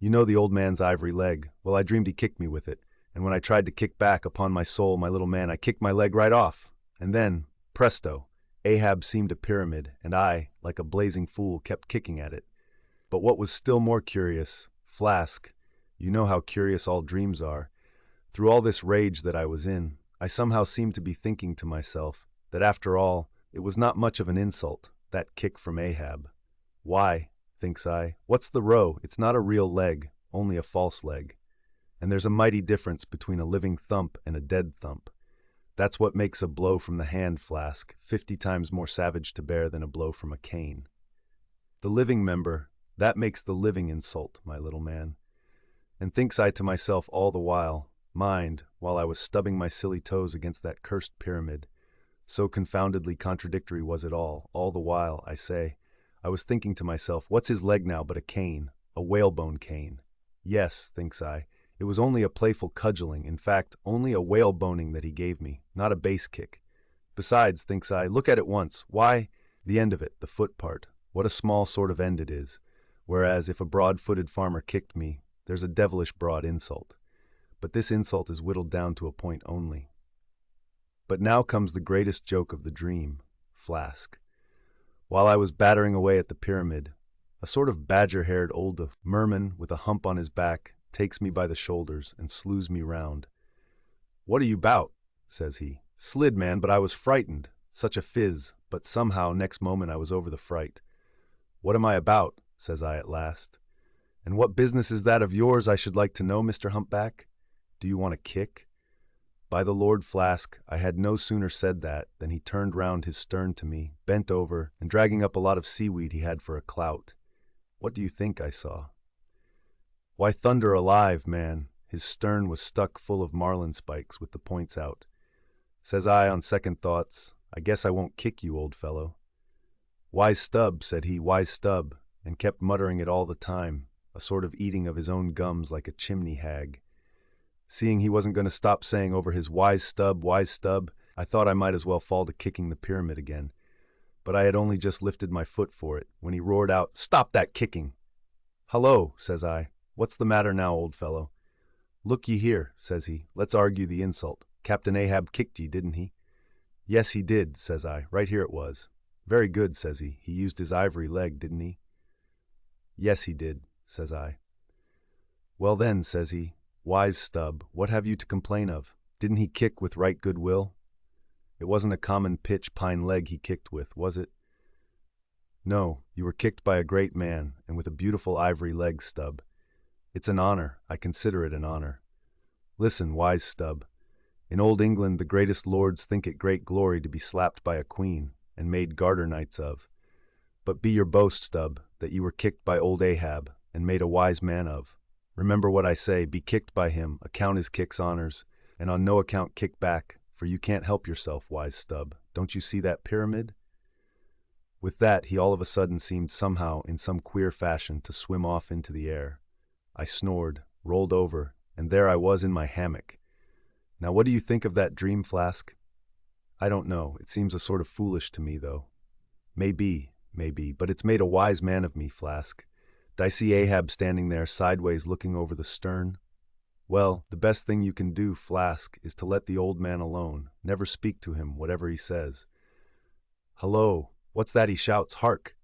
You know the old man's ivory leg. Well, I dreamed he kicked me with it, and when I tried to kick back, upon my soul, my little man, I kicked my leg right off. And then, presto, Ahab seemed a pyramid, and I, like a blazing fool, kept kicking at it. But what was still more curious, Flask, you know how curious all dreams are. Through all this rage that I was in, I somehow seemed to be thinking to myself that after all, it was not much of an insult, that kick from Ahab. Why, thinks I. What's the row? It's not a real leg, only a false leg. And there's a mighty difference between a living thump and a dead thump. That's what makes a blow from the hand, Flask, 50 times more savage to bear than a blow from a cane. The living member, that makes the living insult, my little man. And thinks I to myself all the while, mind, while I was stubbing my silly toes against that cursed pyramid, so confoundedly contradictory was it all the while, I say, I was thinking to myself, what's his leg now but a cane, a whalebone cane? Yes, thinks I, it was only a playful cudgeling, in fact, only a whaleboning that he gave me, not a base kick. Besides, thinks I, look at it once, why, the end of it, the foot part, what a small sort of end it is, whereas if a broad-footed farmer kicked me, there's a devilish broad insult. But this insult is whittled down to a point only. But now comes the greatest joke of the dream, Flask. While I was battering away at the pyramid, a sort of badger-haired old merman with a hump on his back takes me by the shoulders and slews me round. "What are you 'bout?" says he. "Slid, man, but I was frightened. Such a fizz, but somehow next moment I was over the fright. "What am I about?" says I at last. "And what business is that of yours, I should like to know, Mr. Humpback? Do you want to kick?" By the Lord, Flask, I had no sooner said that than he turned round his stern to me, bent over, and dragging up a lot of seaweed he had for a clout. What do you think I saw? Why, thunder alive, man, his stern was stuck full of marlin spikes with the points out. Says I, on second thoughts, I guess I won't kick you, old fellow. "Wise stub," said he, "wise stub," and kept muttering it all the time, a sort of eating of his own gums like a chimney hag. Seeing he wasn't going to stop saying over his wise stub, I thought I might as well fall to kicking the pyramid again. But I had only just lifted my foot for it, when he roared out, "Stop that kicking!" "Hullo," says I, "what's the matter now, old fellow?" "Look ye here," says he, "let's argue the insult. Captain Ahab kicked ye, didn't he?" "Yes, he did," says I, "right here it was." "Very good," says he used his ivory leg, didn't he?" "Yes, he did," says I. "Well then," says he, "wise stub, what have you to complain of? Didn't he kick with right good will? It wasn't a common pitch pine leg he kicked with, was it? No, you were kicked by a great man, and with a beautiful ivory leg, Stub. It's an honor, I consider it an honor. Listen, wise Stub. In old England the greatest lords think it great glory to be slapped by a queen, and made garter knights of. But be your boast, Stub, that you were kicked by old Ahab, and made a wise man of. Remember what I say, be kicked by him, account his kicks honors, and on no account kick back, for you can't help yourself, wise Stub. Don't you see that pyramid? With that, he all of a sudden seemed somehow, in some queer fashion, to swim off into the air. I snored, rolled over, and there I was in my hammock. Now what do you think of that dream, Flask? I don't know, it seems a sort of foolish to me, though. Maybe, but it's made a wise man of me, Flask. Did I see Ahab standing there sideways looking over the stern? Well, the best thing you can do, Flask, is to let the old man alone, never speak to him, whatever he says. Hello, what's that he shouts? Hark!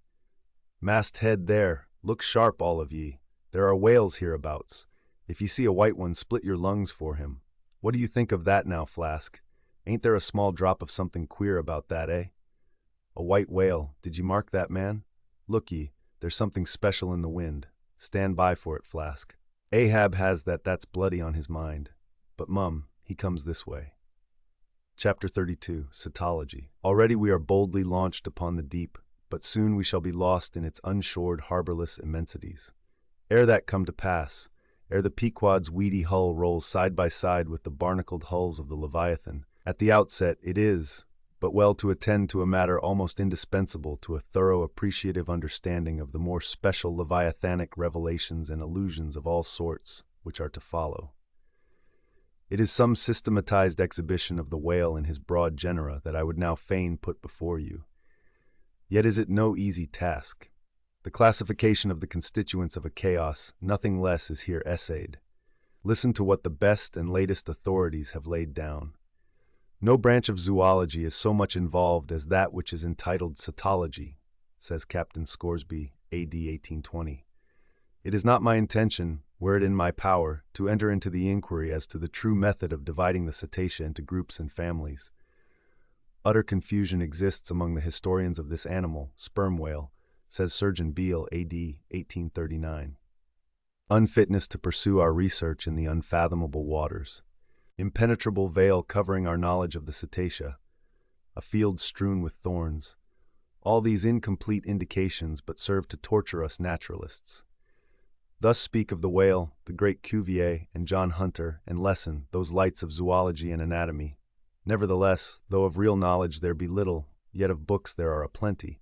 Masthead there, look sharp, all of ye. There are whales hereabouts. If ye see a white one, split your lungs for him. What do you think of that now, Flask? Ain't there a small drop of something queer about that, eh? A white whale, did you mark that, man? Look ye, there's something special in the wind. Stand by for it, Flask. Ahab has that's bloody on his mind. But mum, he comes this way. Chapter 32, Cetology. Already we are boldly launched upon the deep, but soon we shall be lost in its unshored, harborless immensities. Ere that come to pass, ere the Pequod's weedy hull rolls side by side with the barnacled hulls of the Leviathan, at the outset it is but well to attend to a matter almost indispensable to a thorough appreciative understanding of the more special Leviathanic revelations and allusions of all sorts which are to follow. It is some systematized exhibition of the whale in his broad genera that I would now fain put before you. Yet is it no easy task. The classification of the constituents of a chaos, nothing less, is here essayed. Listen to what the best and latest authorities have laid down. No branch of zoology is so much involved as that which is entitled cetology, says Captain Scoresby, A.D. 1820. It is not my intention, were it in my power, to enter into the inquiry as to the true method of dividing the cetacea into groups and families. Utter confusion exists among the historians of this animal, sperm whale, says Surgeon Beale, A.D. 1839. Unfitness to pursue our research in the unfathomable waters. Impenetrable veil covering our knowledge of the cetacea. A field strewn with thorns. All these incomplete indications but serve to torture us naturalists. Thus speak of the whale, the great Cuvier, and John Hunter, and Lesson, those lights of zoology and anatomy. Nevertheless, though of real knowledge there be little, yet of books there are a plenty,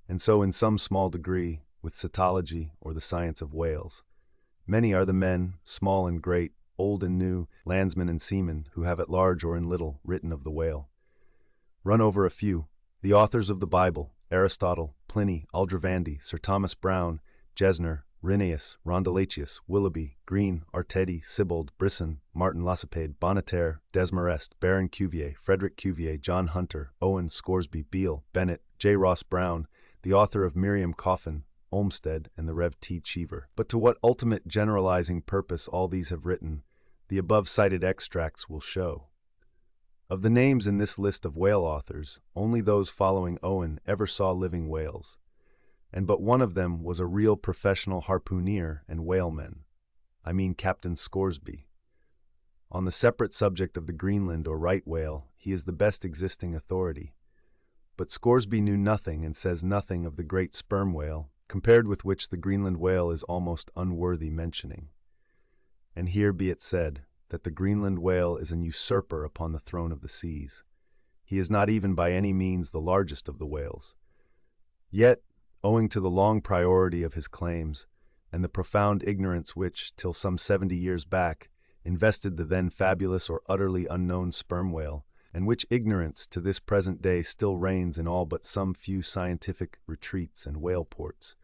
and so in some small degree, with cetology or the science of whales. Many are the men, small and great, old and new, landsmen and seamen, who have at large or in little written of the whale. Run over a few. The authors of the Bible, Aristotle, Pliny, Aldrovandi, Sir Thomas Browne, Gesner, Linnaeus, Rondeletius, Willoughby, Green, Artedi, Sibbald, Brisson, Martin Lassipade, Bonneterre, Desmarest, Baron Cuvier, Frederick Cuvier, John Hunter, Owen, Scoresby, Beale, Bennett, J. Ross Brown, the author of Miriam Coffin, Olmsted, and the Rev. T. Cheever. But to what ultimate generalizing purpose all these have written, the above-cited extracts will show. Of the names in this list of whale authors, only those following Owen ever saw living whales, and but one of them was a real professional harpooner and whaleman. I mean Captain Scoresby. On the separate subject of the Greenland or right whale, he is the best existing authority. But Scoresby knew nothing and says nothing of the great sperm whale, compared with which the Greenland whale is almost unworthy mentioning. And here be it said, that the Greenland whale is an usurper upon the throne of the seas. He is not even by any means the largest of the whales. Yet, owing to the long priority of his claims, and the profound ignorance which, till some 70 years back, invested the then fabulous or utterly unknown sperm whale, and which ignorance to this present day still reigns in all but some few scientific retreats and whale ports,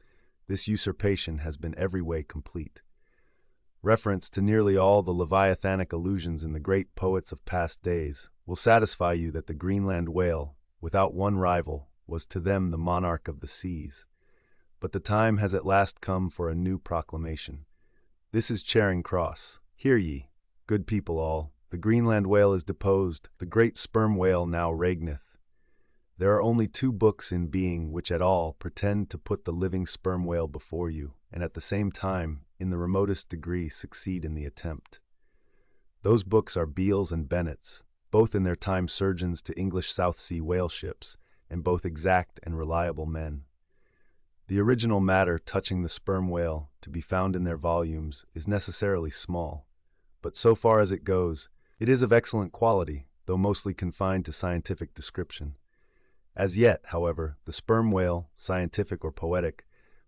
this usurpation has been every way complete. Reference to nearly all the leviathanic allusions in the great poets of past days will satisfy you that the Greenland whale, without one rival, was to them the monarch of the seas. But the time has at last come for a new proclamation. This is Charing Cross. Hear ye, good people all, the Greenland whale is deposed, the great sperm whale now reigneth. There are only two books in being which at all pretend to put the living sperm whale before you, and at the same time, in the remotest degree, succeed in the attempt. Those books are Beale's and Bennett's, both in their time surgeons to English South Sea whale ships, and both exact and reliable men. The original matter touching the sperm whale, to be found in their volumes, is necessarily small, but so far as it goes, it is of excellent quality, though mostly confined to scientific description. As yet, however, the sperm whale, scientific or poetic,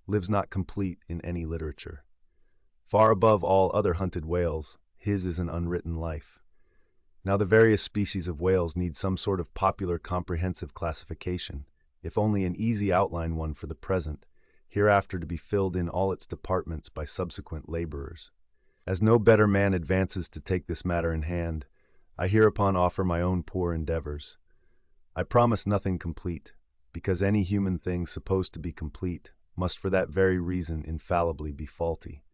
lives not complete in any literature. Far above all other hunted whales, his is an unwritten life. Now the various species of whales need some sort of popular comprehensive classification, if only an easy outline one for the present, hereafter to be filled in all its departments by subsequent laborers. As no better man advances to take this matter in hand, I hereupon offer my own poor endeavors. I promise nothing complete, because any human thing supposed to be complete must for that very reason infallibly be faulty.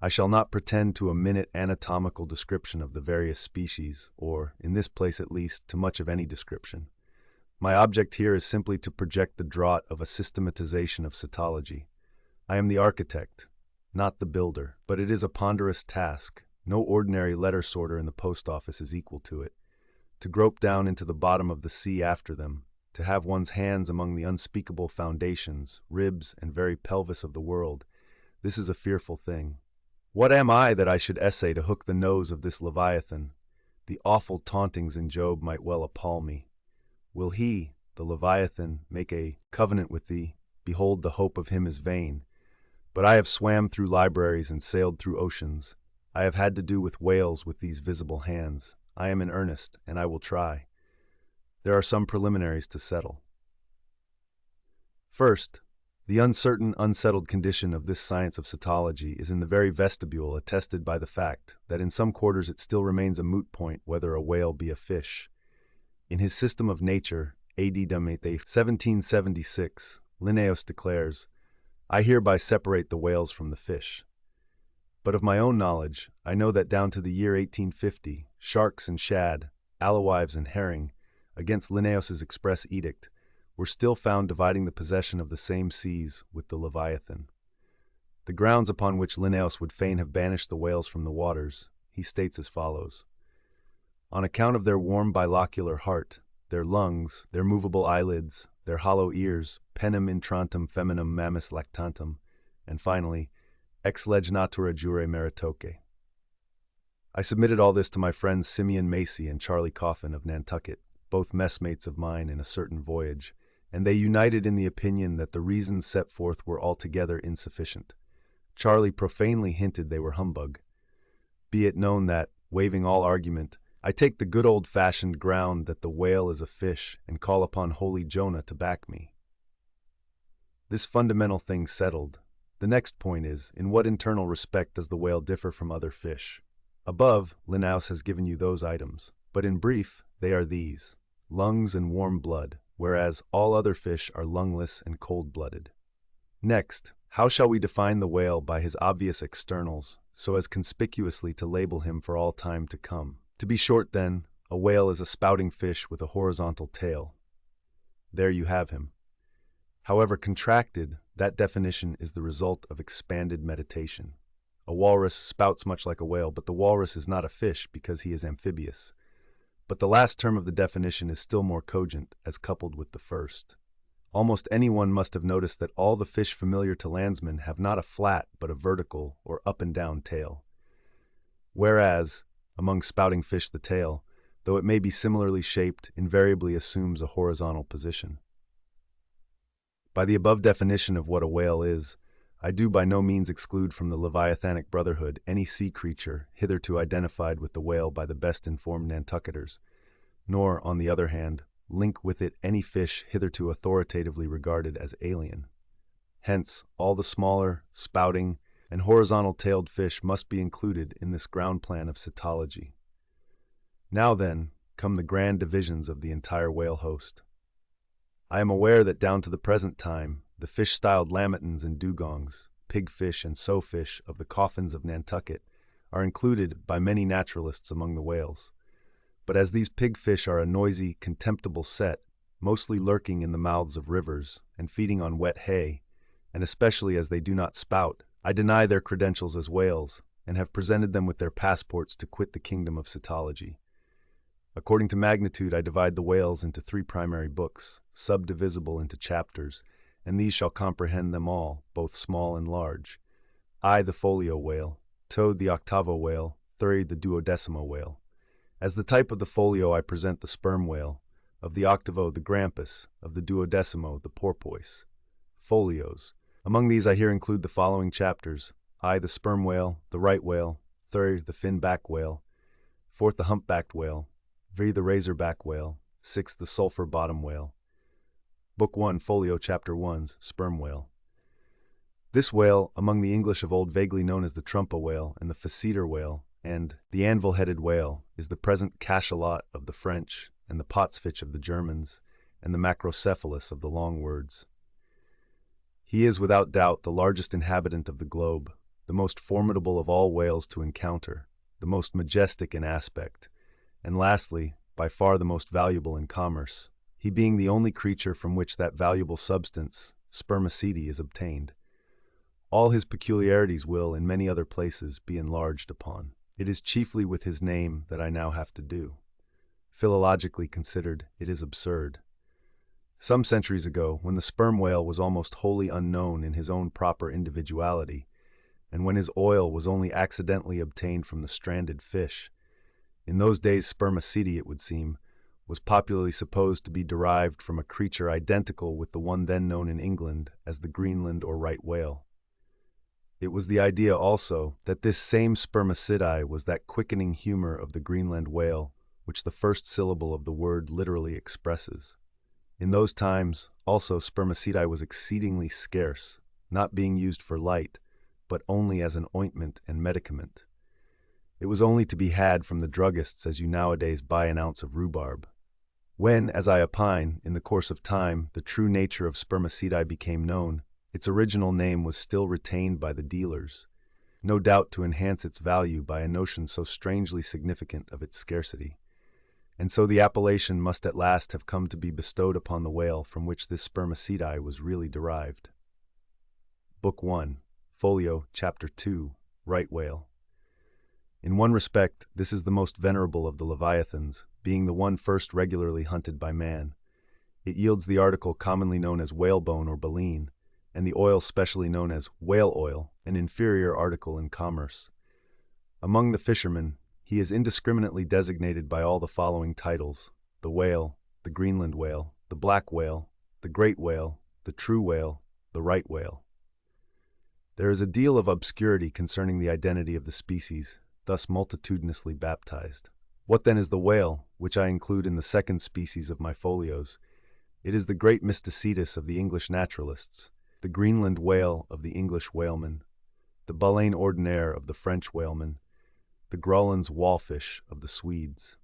I shall not pretend to a minute anatomical description of the various species, or, in this place at least, to much of any description. My object here is simply to project the draught of a systematization of cetology. I am the architect, not the builder, but it is a ponderous task. No ordinary letter sorter in the post office is equal to it. To grope down into the bottom of the sea after them, to have one's hands among the unspeakable foundations, ribs, and very pelvis of the world, this is a fearful thing. What am I that I should essay to hook the nose of this Leviathan? The awful tauntings in Job might well appall me. Will he, the Leviathan, make a covenant with thee? Behold, the hope of him is vain. But I have swam through libraries and sailed through oceans. I have had to do with whales with these visible hands. I am in earnest, and I will try. There are some preliminaries to settle. First, the uncertain, unsettled condition of this science of cetology is in the very vestibule attested by the fact that in some quarters it still remains a moot point whether a whale be a fish. In his System of Nature, A.D. 1776, Linnaeus declares, I hereby separate the whales from the fish. But of my own knowledge, I know that down to the year 1850, sharks and shad, alewives and herring, against Linnaeus's express edict, were still found dividing the possession of the same seas with the Leviathan. The grounds upon which Linnaeus would fain have banished the whales from the waters, he states as follows: on account of their warm bilocular heart, their lungs, their movable eyelids, their hollow ears, penem intrantem feminam mammis lactantum, and finally, ex lege natura jure meritoque. I submitted all this to my friends Simeon Macy and Charlie Coffin of Nantucket, both messmates of mine in a certain voyage, and they united in the opinion that the reasons set forth were altogether insufficient. Charlie profanely hinted they were humbug. Be it known that, waiving all argument, I take the good old-fashioned ground that the whale is a fish and call upon holy Jonah to back me. This fundamental thing settled, the next point is, in what internal respect does the whale differ from other fish? Above, Linnaeus has given you those items, but in brief, they are these: lungs and warm blood, whereas all other fish are lungless and cold-blooded. Next, how shall we define the whale by his obvious externals, so as conspicuously to label him for all time to come? To be short, then, a whale is a spouting fish with a horizontal tail. There you have him. However contracted, that definition is the result of expanded meditation. A walrus spouts much like a whale, but the walrus is not a fish because he is amphibious. But the last term of the definition is still more cogent, as coupled with the first. Almost anyone must have noticed that all the fish familiar to landsmen have not a flat but a vertical or up and down tail. Whereas, among spouting fish the tail, though it may be similarly shaped, invariably assumes a horizontal position. By the above definition of what a whale is, I do by no means exclude from the Leviathanic brotherhood any sea creature hitherto identified with the whale by the best informed Nantucketers, nor, on the other hand, link with it any fish hitherto authoritatively regarded as alien. Hence, all the smaller, spouting, and horizontal-tailed fish must be included in this ground plan of cetology. Now then, come the grand divisions of the entire whale host. I am aware that down to the present time, the fish-styled lamatins and dugongs, pigfish and sowfish of the coffins of Nantucket, are included by many naturalists among the whales. But as these pigfish are a noisy, contemptible set, mostly lurking in the mouths of rivers and feeding on wet hay, and especially as they do not spout, I deny their credentials as whales and have presented them with their passports to quit the kingdom of cetology. According to magnitude, I divide the whales into 3 primary books, subdivisible into chapters, and these shall comprehend them all, both small and large. I, the folio whale, Toad, the octavo whale, Thury, the duodecimo whale. As the type of the folio, I present the sperm whale, of the octavo, the grampus, of the duodecimo, the porpoise. Folios. Among these I here include the following chapters: I, the sperm whale, the right whale, Thury, the fin-back whale, 4th, the humpbacked whale, Vry, the razorback whale, 6th, the sulfur bottom whale. Book 1, Folio, Chapter 1's Sperm Whale. This whale, among the English of old vaguely known as the trumpa whale and the facetier whale, and the anvil-headed whale, is the present cachalot of the French, and the potsfich of the Germans, and the macrocephalus of the long words. He is without doubt the largest inhabitant of the globe, the most formidable of all whales to encounter, the most majestic in aspect, and lastly, by far the most valuable in commerce, he being the only creature from which that valuable substance, spermaceti, is obtained. All his peculiarities will, in many other places, be enlarged upon. It is chiefly with his name that I now have to do. Philologically considered, it is absurd. Some centuries ago, when the sperm whale was almost wholly unknown in his own proper individuality, and when his oil was only accidentally obtained from the stranded fish, in those days spermaceti, it would seem, was popularly supposed to be derived from a creature identical with the one then known in England as the Greenland or right whale. It was the idea also that this same spermaceti was that quickening humor of the Greenland whale which the first syllable of the word literally expresses. In those times, also, spermaceti was exceedingly scarce, not being used for light, but only as an ointment and medicament. It was only to be had from the druggists as you nowadays buy an ounce of rhubarb. When, as I opine, in the course of time, the true nature of spermaceti became known, its original name was still retained by the dealers, no doubt to enhance its value by a notion so strangely significant of its scarcity. and so the appellation must at last have come to be bestowed upon the whale from which this spermaceti was really derived. Book 1, Folio, Chapter 2, Right Whale. In one respect, this is the most venerable of the leviathans, being the one first regularly hunted by man. It yields the article commonly known as whalebone or baleen, and the oil specially known as whale oil, an inferior article in commerce. Among the fishermen, he is indiscriminately designated by all the following titles: the whale, the Greenland whale, the black whale, the great whale, the true whale, the right whale. There is a deal of obscurity concerning the identity of the species, thus multitudinously baptized. What then is the whale, which I include in the second species of my folios? It is the great mysticetus of the English naturalists, the Greenland whale of the English whalemen, the baleine ordinaire of the French whalemen, the Grolland's wallfish of the Swedes.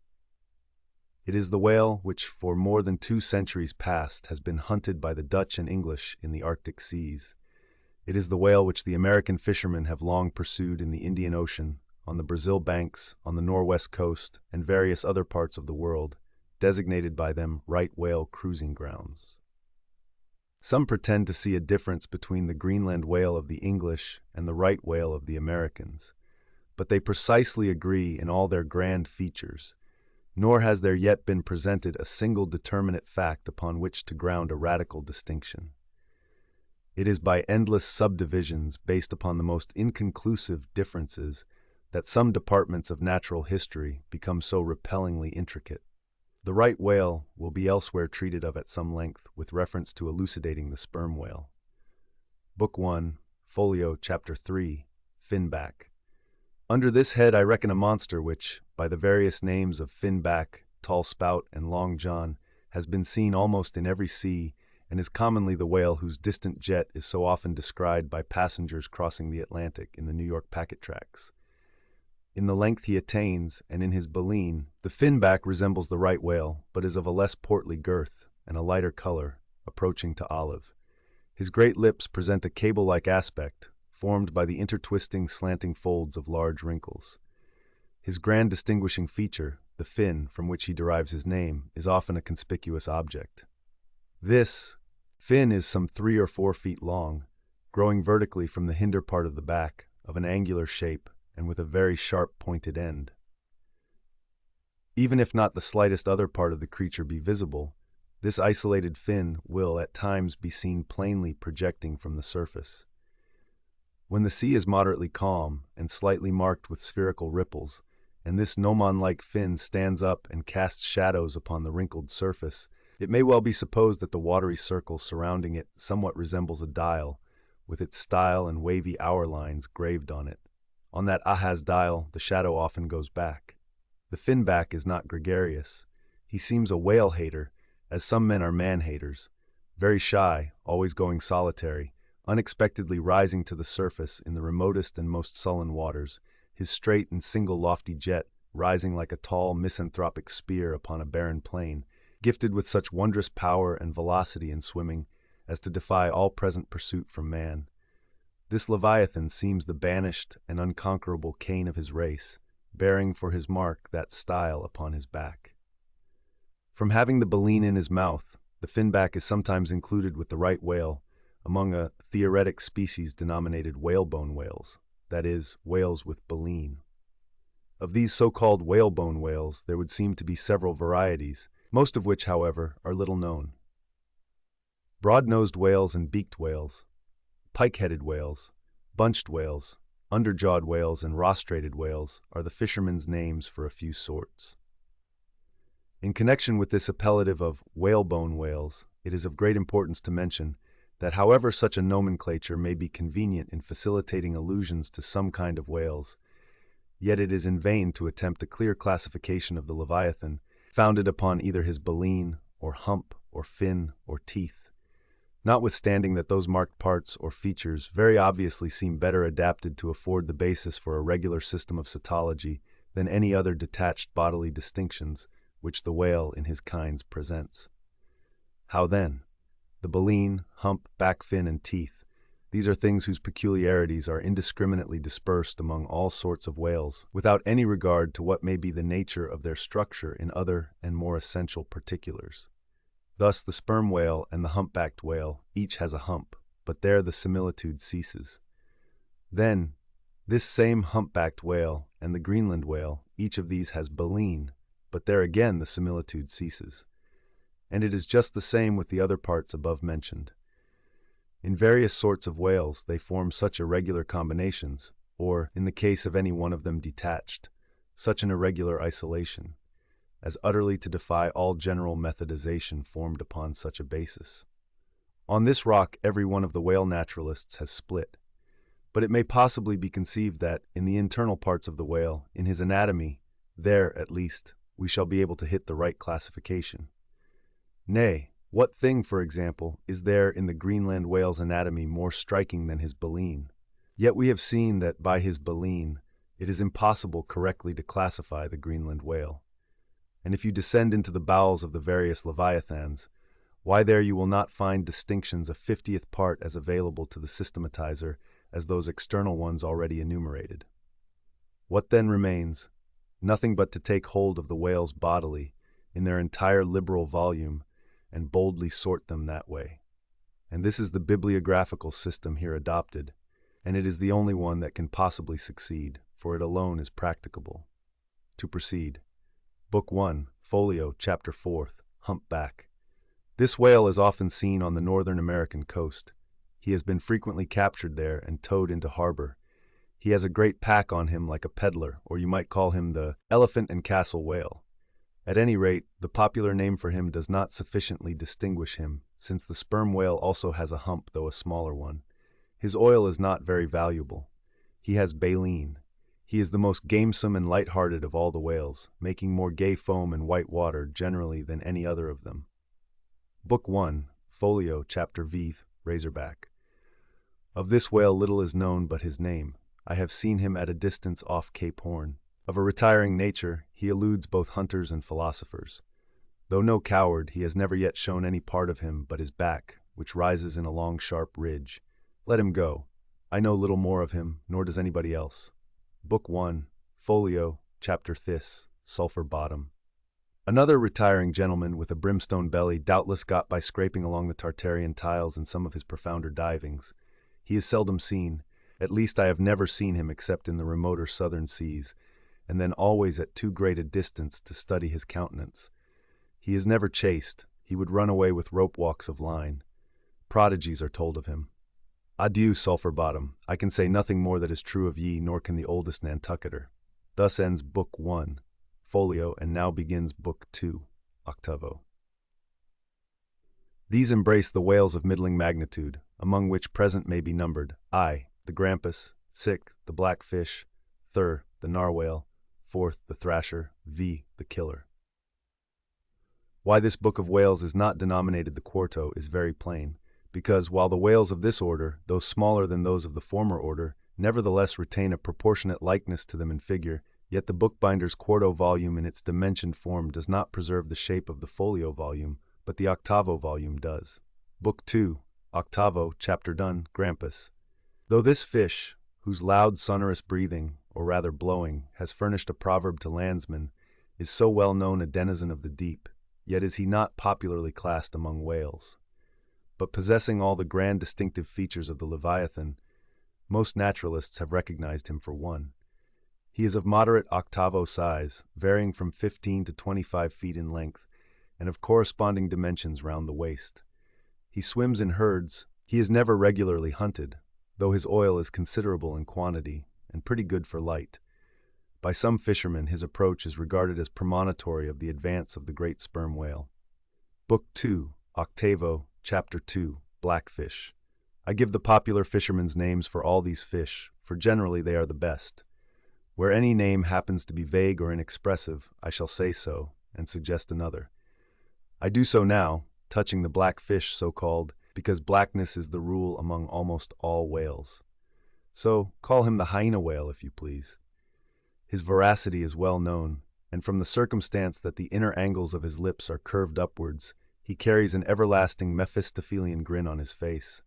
It is the whale which for more than 2 centuries past has been hunted by the Dutch and English in the Arctic seas. It is the whale which the American fishermen have long pursued in the Indian Ocean, on the Brazil banks, on the Northwest coast, and various other parts of the world, designated by them right whale cruising grounds. Some pretend to see a difference between the Greenland whale of the English and the right whale of the Americans, but they precisely agree in all their grand features, nor has there yet been presented a single determinate fact upon which to ground a radical distinction. It is by endless subdivisions based upon the most inconclusive differences that some departments of natural history become so repellingly intricate. The right whale will be elsewhere treated of at some length with reference to elucidating the sperm whale. Book 1, Folio, Chapter 3, Finback. Under this head I reckon a monster which, by the various names of finback, tall spout, and long john, has been seen almost in every sea, and is commonly the whale whose distant jet is so often descried by passengers crossing the Atlantic in the New York packet tracks. In the length he attains, and in his baleen, the finback resembles the right whale, but is of a less portly girth, and a lighter color, approaching to olive. His great lips present a cable-like aspect, formed by the intertwisting, slanting folds of large wrinkles. His grand distinguishing feature, the fin, from which he derives his name, is often a conspicuous object. This fin is some 3 or 4 feet long, growing vertically from the hinder part of the back, of an angular shape, and with a very sharp pointed end. Even if not the slightest other part of the creature be visible, this isolated fin will at times be seen plainly projecting from the surface. When the sea is moderately calm and slightly marked with spherical ripples, and this gnomon-like fin stands up and casts shadows upon the wrinkled surface, it may well be supposed that the watery circle surrounding it somewhat resembles a dial, with its style and wavy hour lines graved on it. On that Ahaz dial, the shadow often goes back. The finback is not gregarious. He seems a whale-hater, as some men are man-haters, very shy, always going solitary, unexpectedly rising to the surface in the remotest and most sullen waters, his straight and single lofty jet rising like a tall misanthropic spear upon a barren plain, gifted with such wondrous power and velocity in swimming as to defy all present pursuit from man. This Leviathan seems the banished and unconquerable Cain of his race, bearing for his mark that style upon his back. From having the baleen in his mouth, the finback is sometimes included with the right whale among a theoretic species denominated whalebone whales, that is, whales with baleen. Of these so-called whalebone whales there would seem to be several varieties, most of which, however, are little known. Broad-nosed whales and beaked whales, pike-headed whales, bunched whales, underjawed whales, and rostrated whales are the fishermen's names for a few sorts. In connection with this appellative of whalebone whales, it is of great importance to mention that however such a nomenclature may be convenient in facilitating allusions to some kind of whales, yet it is in vain to attempt a clear classification of the Leviathan, founded upon either his baleen, or hump, or fin, or teeth, notwithstanding that those marked parts or features very obviously seem better adapted to afford the basis for a regular system of cetology than any other detached bodily distinctions which the whale in his kinds presents. How then? The baleen, hump, back fin, and teeth, These are things whose peculiarities are indiscriminately dispersed among all sorts of whales, without any regard to what may be the nature of their structure in other and more essential particulars. Thus, the sperm whale and the humpbacked whale each has a hump, but there the similitude ceases. Then, this same humpbacked whale and the Greenland whale, each of these has baleen, but there again the similitude ceases. And it is just the same with the other parts above mentioned. In various sorts of whales they form such irregular combinations, or, in the case of any one of them detached, such an irregular isolation, as utterly to defy all general methodization formed upon such a basis. On this rock every one of the whale naturalists has split, but it may possibly be conceived that, in the internal parts of the whale, in his anatomy, there, at least, we shall be able to hit the right classification. Nay, what thing, for example, is there in the Greenland whale's anatomy more striking than his baleen? Yet we have seen that by his baleen it is impossible correctly to classify the Greenland whale. And if you descend into the bowels of the various leviathans, why there you will not find distinctions a 50th part as available to the systematizer as those external ones already enumerated. What then remains? Nothing but to take hold of the whales bodily, in their entire liberal volume, and boldly sort them that way. And this is the bibliographical system here adopted, and it is the only one that can possibly succeed, for it alone is practicable. To proceed. Book 1, Folio, Chapter 4, Humpback. This whale is often seen on the northern American coast. He has been frequently captured there and towed into harbor. He has a great pack on him like a peddler, or you might call him the elephant and castle whale. At any rate, the popular name for him does not sufficiently distinguish him, since the sperm whale also has a hump, though a smaller one. His oil is not very valuable. He has baleen. He is the most gamesome and light-hearted of all the whales, making more gay foam and white water generally than any other of them. Book 1, Folio, Chapter V, Razorback. Of this whale little is known but his name. I have seen him at a distance off Cape Horn. Of a retiring nature, he eludes both hunters and philosophers. Though no coward, he has never yet shown any part of him but his back, which rises in a long sharp ridge. Let him go. I know little more of him, nor does anybody else. Book 1, Folio, Chapter Thys, Sulphur Bottom. Another retiring gentleman with a brimstone belly doubtless got by scraping along the Tartarian tiles in some of his profounder divings. He is seldom seen, at least I have never seen him except in the remoter southern seas, and then always at too great a distance to study his countenance. He is never chased. He would run away with rope walks of line. Prodigies are told of him. Adieu, Sulphur Bottom. I can say nothing more that is true of ye, nor can the oldest Nantucketer. Thus ends Book 1, Folio, and now begins Book 2, Octavo. These embrace the whales of middling magnitude, among which present may be numbered I, the grampus, sic, the blackfish, thir, the narwhale, fourth, the thrasher, v, the killer. Why this book of whales is not denominated the quarto is very plain, because while the whales of this order, though smaller than those of the former order, nevertheless retain a proportionate likeness to them in figure, yet the bookbinder's quarto volume in its dimensioned form does not preserve the shape of the folio volume, but the octavo volume does. Book 2, Octavo, Chapter Done, Grampus. Though this fish, whose loud sonorous breathing, or rather blowing, has furnished a proverb to landsmen, is so well known a denizen of the deep, yet is he not popularly classed among whales. But possessing all the grand distinctive features of the Leviathan, most naturalists have recognized him for one. He is of moderate octavo size, varying from 15 to 25 feet in length, and of corresponding dimensions round the waist. He swims in herds. He is never regularly hunted, though his oil is considerable in quantity, and pretty good for light. By some fishermen his approach is regarded as premonitory of the advance of the great sperm whale. Book 2, Octavo, Chapter 2, Blackfish. I give the popular fishermen's names for all these fish, for generally they are the best. Where any name happens to be vague or inexpressive, I shall say so, and suggest another. I do so now, touching the blackfish so-called, because blackness is the rule among almost all whales. So, call him the hyena whale if you please. His voracity is well known, and from the circumstance that the inner angles of his lips are curved upwards, he carries an everlasting Mephistophelian grin on his face.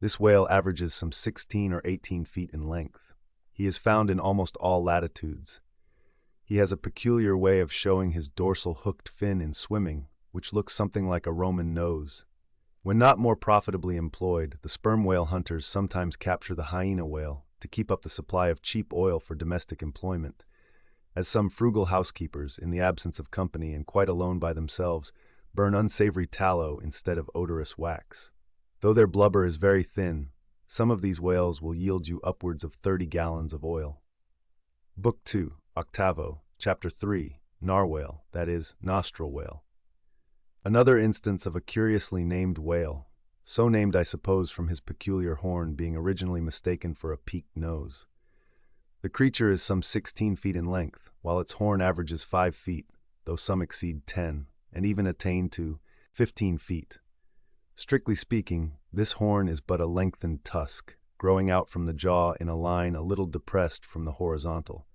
This whale averages some 16 or 18 feet in length. He is found in almost all latitudes. He has a peculiar way of showing his dorsal hooked fin in swimming, which looks something like a Roman nose. When not more profitably employed, the sperm whale hunters sometimes capture the hyena whale to keep up the supply of cheap oil for domestic employment, as some frugal housekeepers, in the absence of company and quite alone by themselves, burn unsavory tallow instead of odorous wax. Though their blubber is very thin, some of these whales will yield you upwards of 30 gallons of oil. Book 2, Octavo, Chapter 3, Narwhale, that is, nostril whale. Another instance of a curiously named whale, so named I suppose from his peculiar horn being originally mistaken for a peaked nose. The creature is some 16 feet in length, while its horn averages 5 feet, though some exceed 10, and even attain to 15 feet. Strictly speaking, this horn is but a lengthened tusk, growing out from the jaw in a line a little depressed from the horizontal.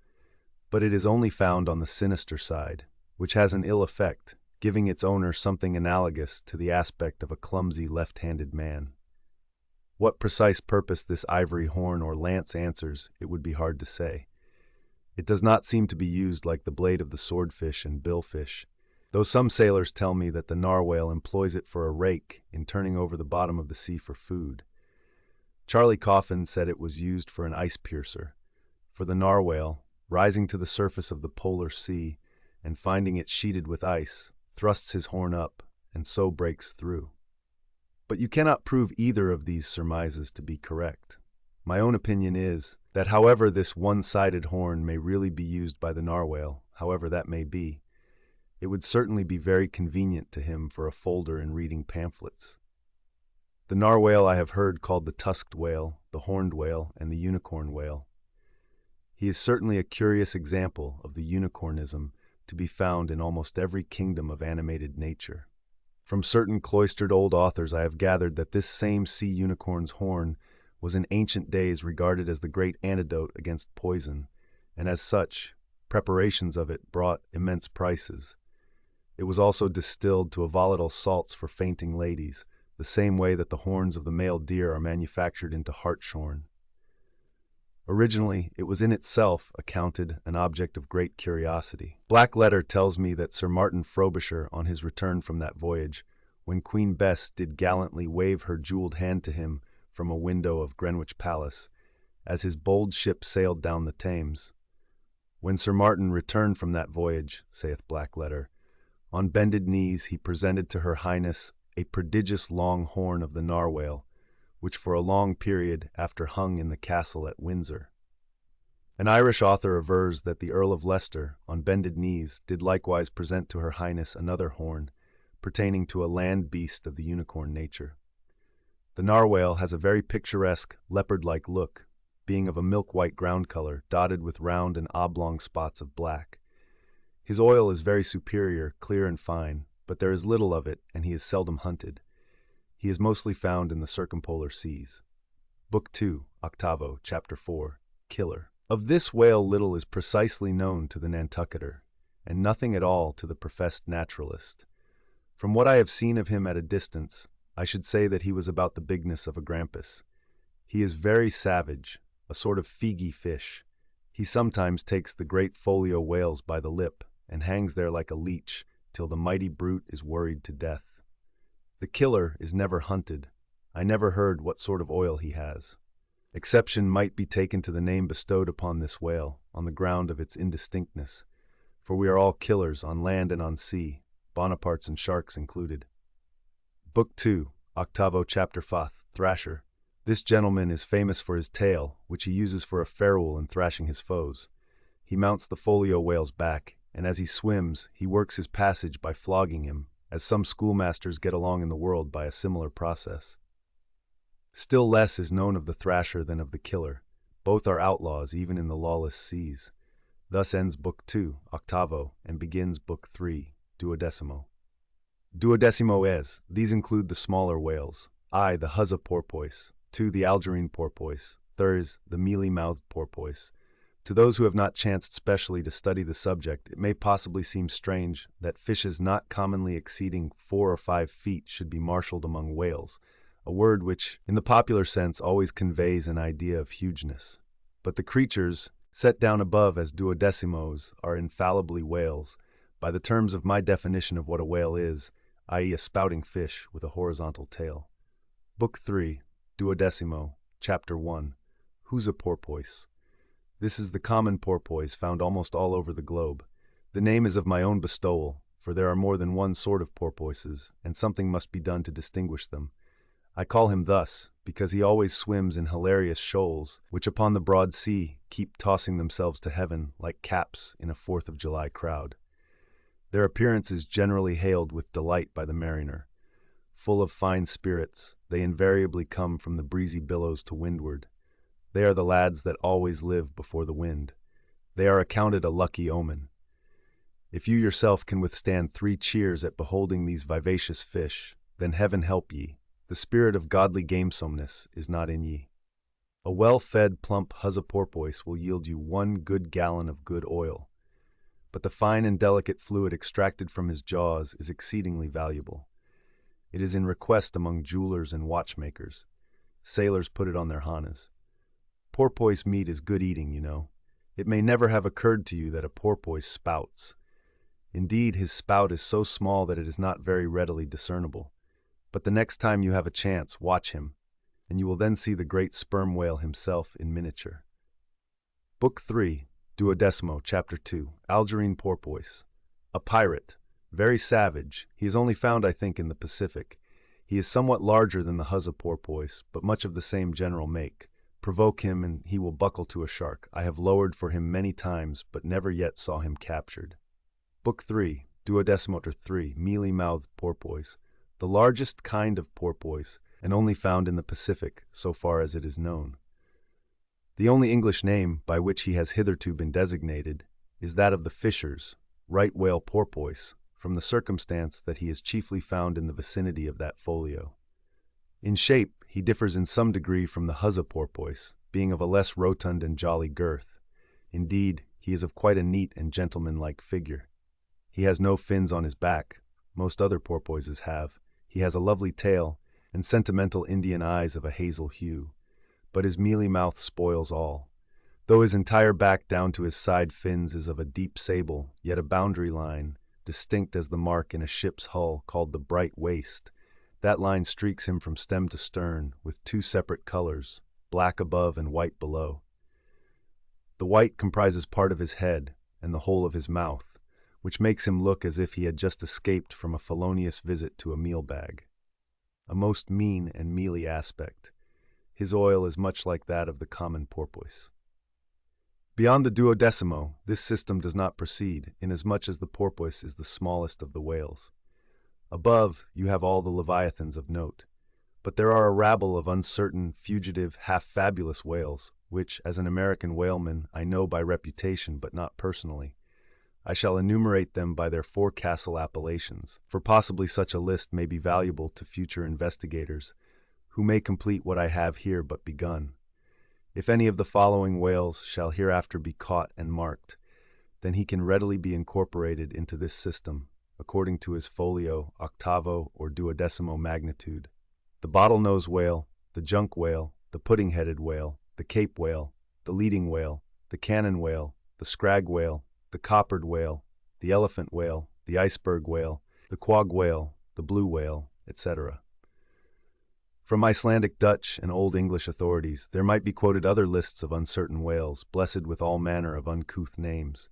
But it is only found on the sinister side, which has an ill effect, giving its owner something analogous to the aspect of a clumsy left-handed man. What precise purpose this ivory horn or lance answers, it would be hard to say. It does not seem to be used like the blade of the swordfish and billfish, though some sailors tell me that the narwhale employs it for a rake in turning over the bottom of the sea for food. Charlie Coffin said it was used for an ice piercer, for the narwhale, rising to the surface of the polar sea and finding it sheeted with ice, thrusts his horn up and so breaks through. But you cannot prove either of these surmises to be correct. My own opinion is that however this one-sided horn may really be used by the narwhale, however that may be, it would certainly be very convenient to him for a folder in reading pamphlets. The narwhale I have heard called the tusked whale, the horned whale, and the unicorn whale. He is certainly a curious example of the unicornism to be found in almost every kingdom of animated nature. From certain cloistered old authors I have gathered that this same sea unicorn's horn was in ancient days regarded as the great antidote against poison, and as such, preparations of it brought immense prices. It was also distilled to a volatile salts for fainting ladies, the same way that the horns of the male deer are manufactured into hartshorn. Originally, it was in itself accounted an object of great curiosity. Black letter tells me that Sir Martin Frobisher, on his return from that voyage, when Queen Bess did gallantly wave her jeweled hand to him from a window of Greenwich Palace, as his bold ship sailed down the Thames. When Sir Martin returned from that voyage, saith Black letter, on bended knees he presented to her Highness a prodigious long horn of the narwhale, which for a long period after hung in the castle at Windsor. An Irish author avers that the Earl of Leicester, on bended knees, did likewise present to her Highness another horn, pertaining to a land beast of the unicorn nature. The narwhale has a very picturesque, leopard-like look, being of a milk-white ground color, dotted with round and oblong spots of black. His oil is very superior, clear and fine, but there is little of it, and he is seldom hunted. He is mostly found in the circumpolar seas. Book 2, Octavo, Chapter 4, Killer. Of this whale little is precisely known to the Nantucketer, and nothing at all to the professed naturalist. From what I have seen of him at a distance, I should say that he was about the bigness of a grampus. He is very savage, a sort of feegy fish. He sometimes takes the great folio whales by the lip, and hangs there like a leech, till the mighty brute is worried to death. The killer is never hunted. I never heard what sort of oil he has. Exception might be taken to the name bestowed upon this whale, on the ground of its indistinctness, for we are all killers on land and on sea, Bonapartes and sharks included. Book 2, Octavo, Chapter 5, Thrasher. This gentleman is famous for his tail, which he uses for a ferule in thrashing his foes. He mounts the folio whale's back, and as he swims, he works his passage by flogging him, as some schoolmasters get along in the world by a similar process. Still less is known of the thrasher than of the killer. Both are outlaws even in the lawless seas. Thus ends Book 2, Octavo, and begins Book 3, Duodecimo. Duodecimo es, these include the smaller whales, I, the Huzza porpoise, 2, the Algerine porpoise, 3, the mealy-mouthed porpoise. To those who have not chanced specially to study the subject, it may possibly seem strange that fishes not commonly exceeding 4 or 5 feet should be marshaled among whales, a word which, in the popular sense, always conveys an idea of hugeness. But the creatures, set down above as duodecimos, are infallibly whales, by the terms of my definition of what a whale is, i.e. a spouting fish with a horizontal tail. Book 3, Duodecimo, Chapter 1, Who's a Porpoise? This is the common porpoise found almost all over the globe. The name is of my own bestowal, for there are more than one sort of porpoises, and something must be done to distinguish them. I call him thus, because he always swims in hilarious shoals, which upon the broad sea keep tossing themselves to heaven like caps in a 4th of July crowd. Their appearance is generally hailed with delight by the mariner. Full of fine spirits, they invariably come from the breezy billows to windward. They are the lads that always live before the wind. They are accounted a lucky omen. If you yourself can withstand 3 cheers at beholding these vivacious fish, then heaven help ye. The spirit of godly gamesomeness is not in ye. A well-fed, plump huzza porpoise will yield you 1 good gallon of good oil, but the fine and delicate fluid extracted from his jaws is exceedingly valuable. It is in request among jewelers and watchmakers. Sailors put it on their hanas. Porpoise meat is good eating, you know. It may never have occurred to you that a porpoise spouts. Indeed, his spout is so small that it is not very readily discernible. But the next time you have a chance, watch him, and you will then see the great sperm whale himself in miniature. Book 3, Duodecimo, Chapter 2, Algerine Porpoise. A pirate, very savage. He is only found, I think, in the Pacific. He is somewhat larger than the huzza porpoise, but much of the same general make. Provoke him, and he will buckle to a shark. I have lowered for him many times, but never yet saw him captured. Book 3, Duodecimotor 3, Mealy-mouthed Porpoise. The largest kind of porpoise, and only found in the Pacific, so far as it is known. The only English name by which he has hitherto been designated is that of the fishers, right whale porpoise, from the circumstance that he is chiefly found in the vicinity of that folio. In shape, he differs in some degree from the huzza porpoise, being of a less rotund and jolly girth. Indeed, he is of quite a neat and gentlemanlike figure. He has no fins on his back. Most other porpoises have. He has a lovely tail, and sentimental Indian eyes of a hazel hue. But his mealy mouth spoils all. Though his entire back down to his side fins is of a deep sable, yet a boundary line, distinct as the mark in a ship's hull, called the bright waist. That line streaks him from stem to stern, with 2 separate colors, black above and white below. The white comprises part of his head and the whole of his mouth, which makes him look as if he had just escaped from a felonious visit to a meal bag. A most mean and mealy aspect. His oil is much like that of the common porpoise. Beyond the duodecimo, this system does not proceed, inasmuch as the porpoise is the smallest of the whales. Above, you have all the leviathans of note, but there are a rabble of uncertain, fugitive, half-fabulous whales, which, as an American whaleman, I know by reputation but not personally. I shall enumerate them by their forecastle appellations, for possibly such a list may be valuable to future investigators, who may complete what I have here but begun. If any of the following whales shall hereafter be caught and marked, then he can readily be incorporated into this system, according to his folio, octavo, or duodecimo magnitude. The bottlenose whale, the junk whale, the pudding-headed whale, the cape whale, the leading whale, the cannon whale, the scrag whale, the coppered whale, the elephant whale, the iceberg whale, the quag whale, the blue whale, etc. From Icelandic, Dutch, and Old English authorities, there might be quoted other lists of uncertain whales, blessed with all manner of uncouth names,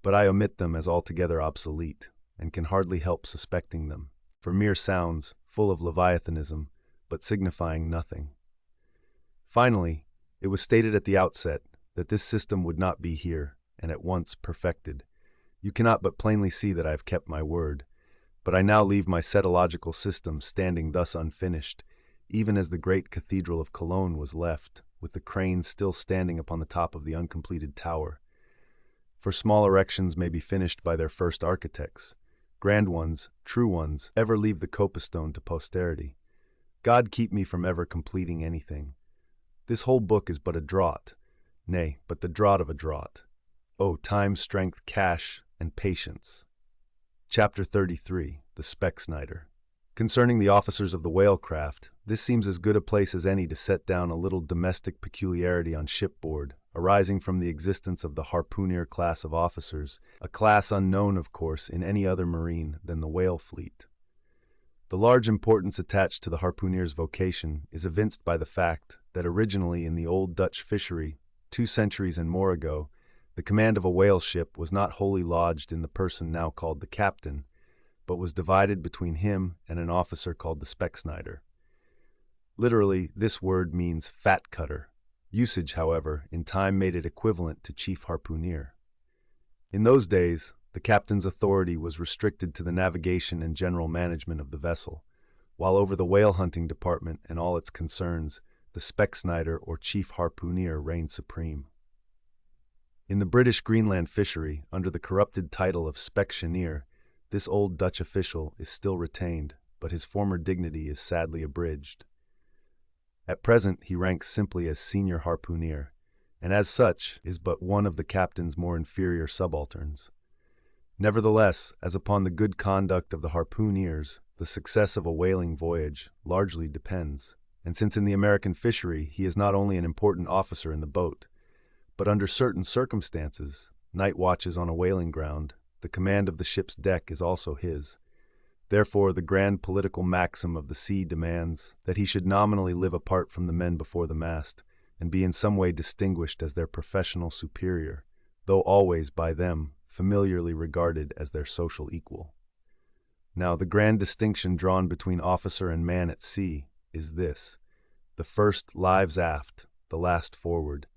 but I omit them as altogether obsolete, and can hardly help suspecting them, for mere sounds, full of leviathanism, but signifying nothing. Finally, it was stated at the outset that this system would not be here, and at once perfected. You cannot but plainly see that I have kept my word, but I now leave my cetological system standing thus unfinished, even as the great cathedral of Cologne was left, with the cranes still standing upon the top of the uncompleted tower. For small erections may be finished by their first architects. Grand ones, true ones, ever leave the copestone to posterity. God keep me from ever completing anything. This whole book is but a draught, nay, but the draught of a draught. Oh, time, strength, cash, and patience. Chapter 33, The Speck Snider. Concerning the officers of the whale craft, this seems as good a place as any to set down a little domestic peculiarity on shipboard, arising from the existence of the harpooner class of officers, a class unknown, of course, in any other marine than the whale fleet. The large importance attached to the harpooner's vocation is evinced by the fact that originally in the old Dutch fishery, 2 centuries and more ago, the command of a whale ship was not wholly lodged in the person now called the captain, but was divided between him and an officer called the specksnider. Literally, this word means fat cutter. Usage, however, in time made it equivalent to chief harpooner. In those days, the captain's authority was restricted to the navigation and general management of the vessel, while over the whale hunting department and all its concerns, the specksnider or chief harpooner reigned supreme. In the British Greenland fishery, under the corrupted title of specksioneer, this old Dutch official is still retained, but his former dignity is sadly abridged. At present, he ranks simply as senior harpooner, and as such is but one of the captain's more inferior subalterns. Nevertheless, as upon the good conduct of the harpooneers, the success of a whaling voyage largely depends, and since in the American fishery he is not only an important officer in the boat, but under certain circumstances, night watches on a whaling ground, the command of the ship's deck is also his. Therefore, the grand political maxim of the sea demands that he should nominally live apart from the men before the mast, and be in some way distinguished as their professional superior, though always by them familiarly regarded as their social equal. Now, the grand distinction drawn between officer and man at sea is this: the first lives aft, the last forward.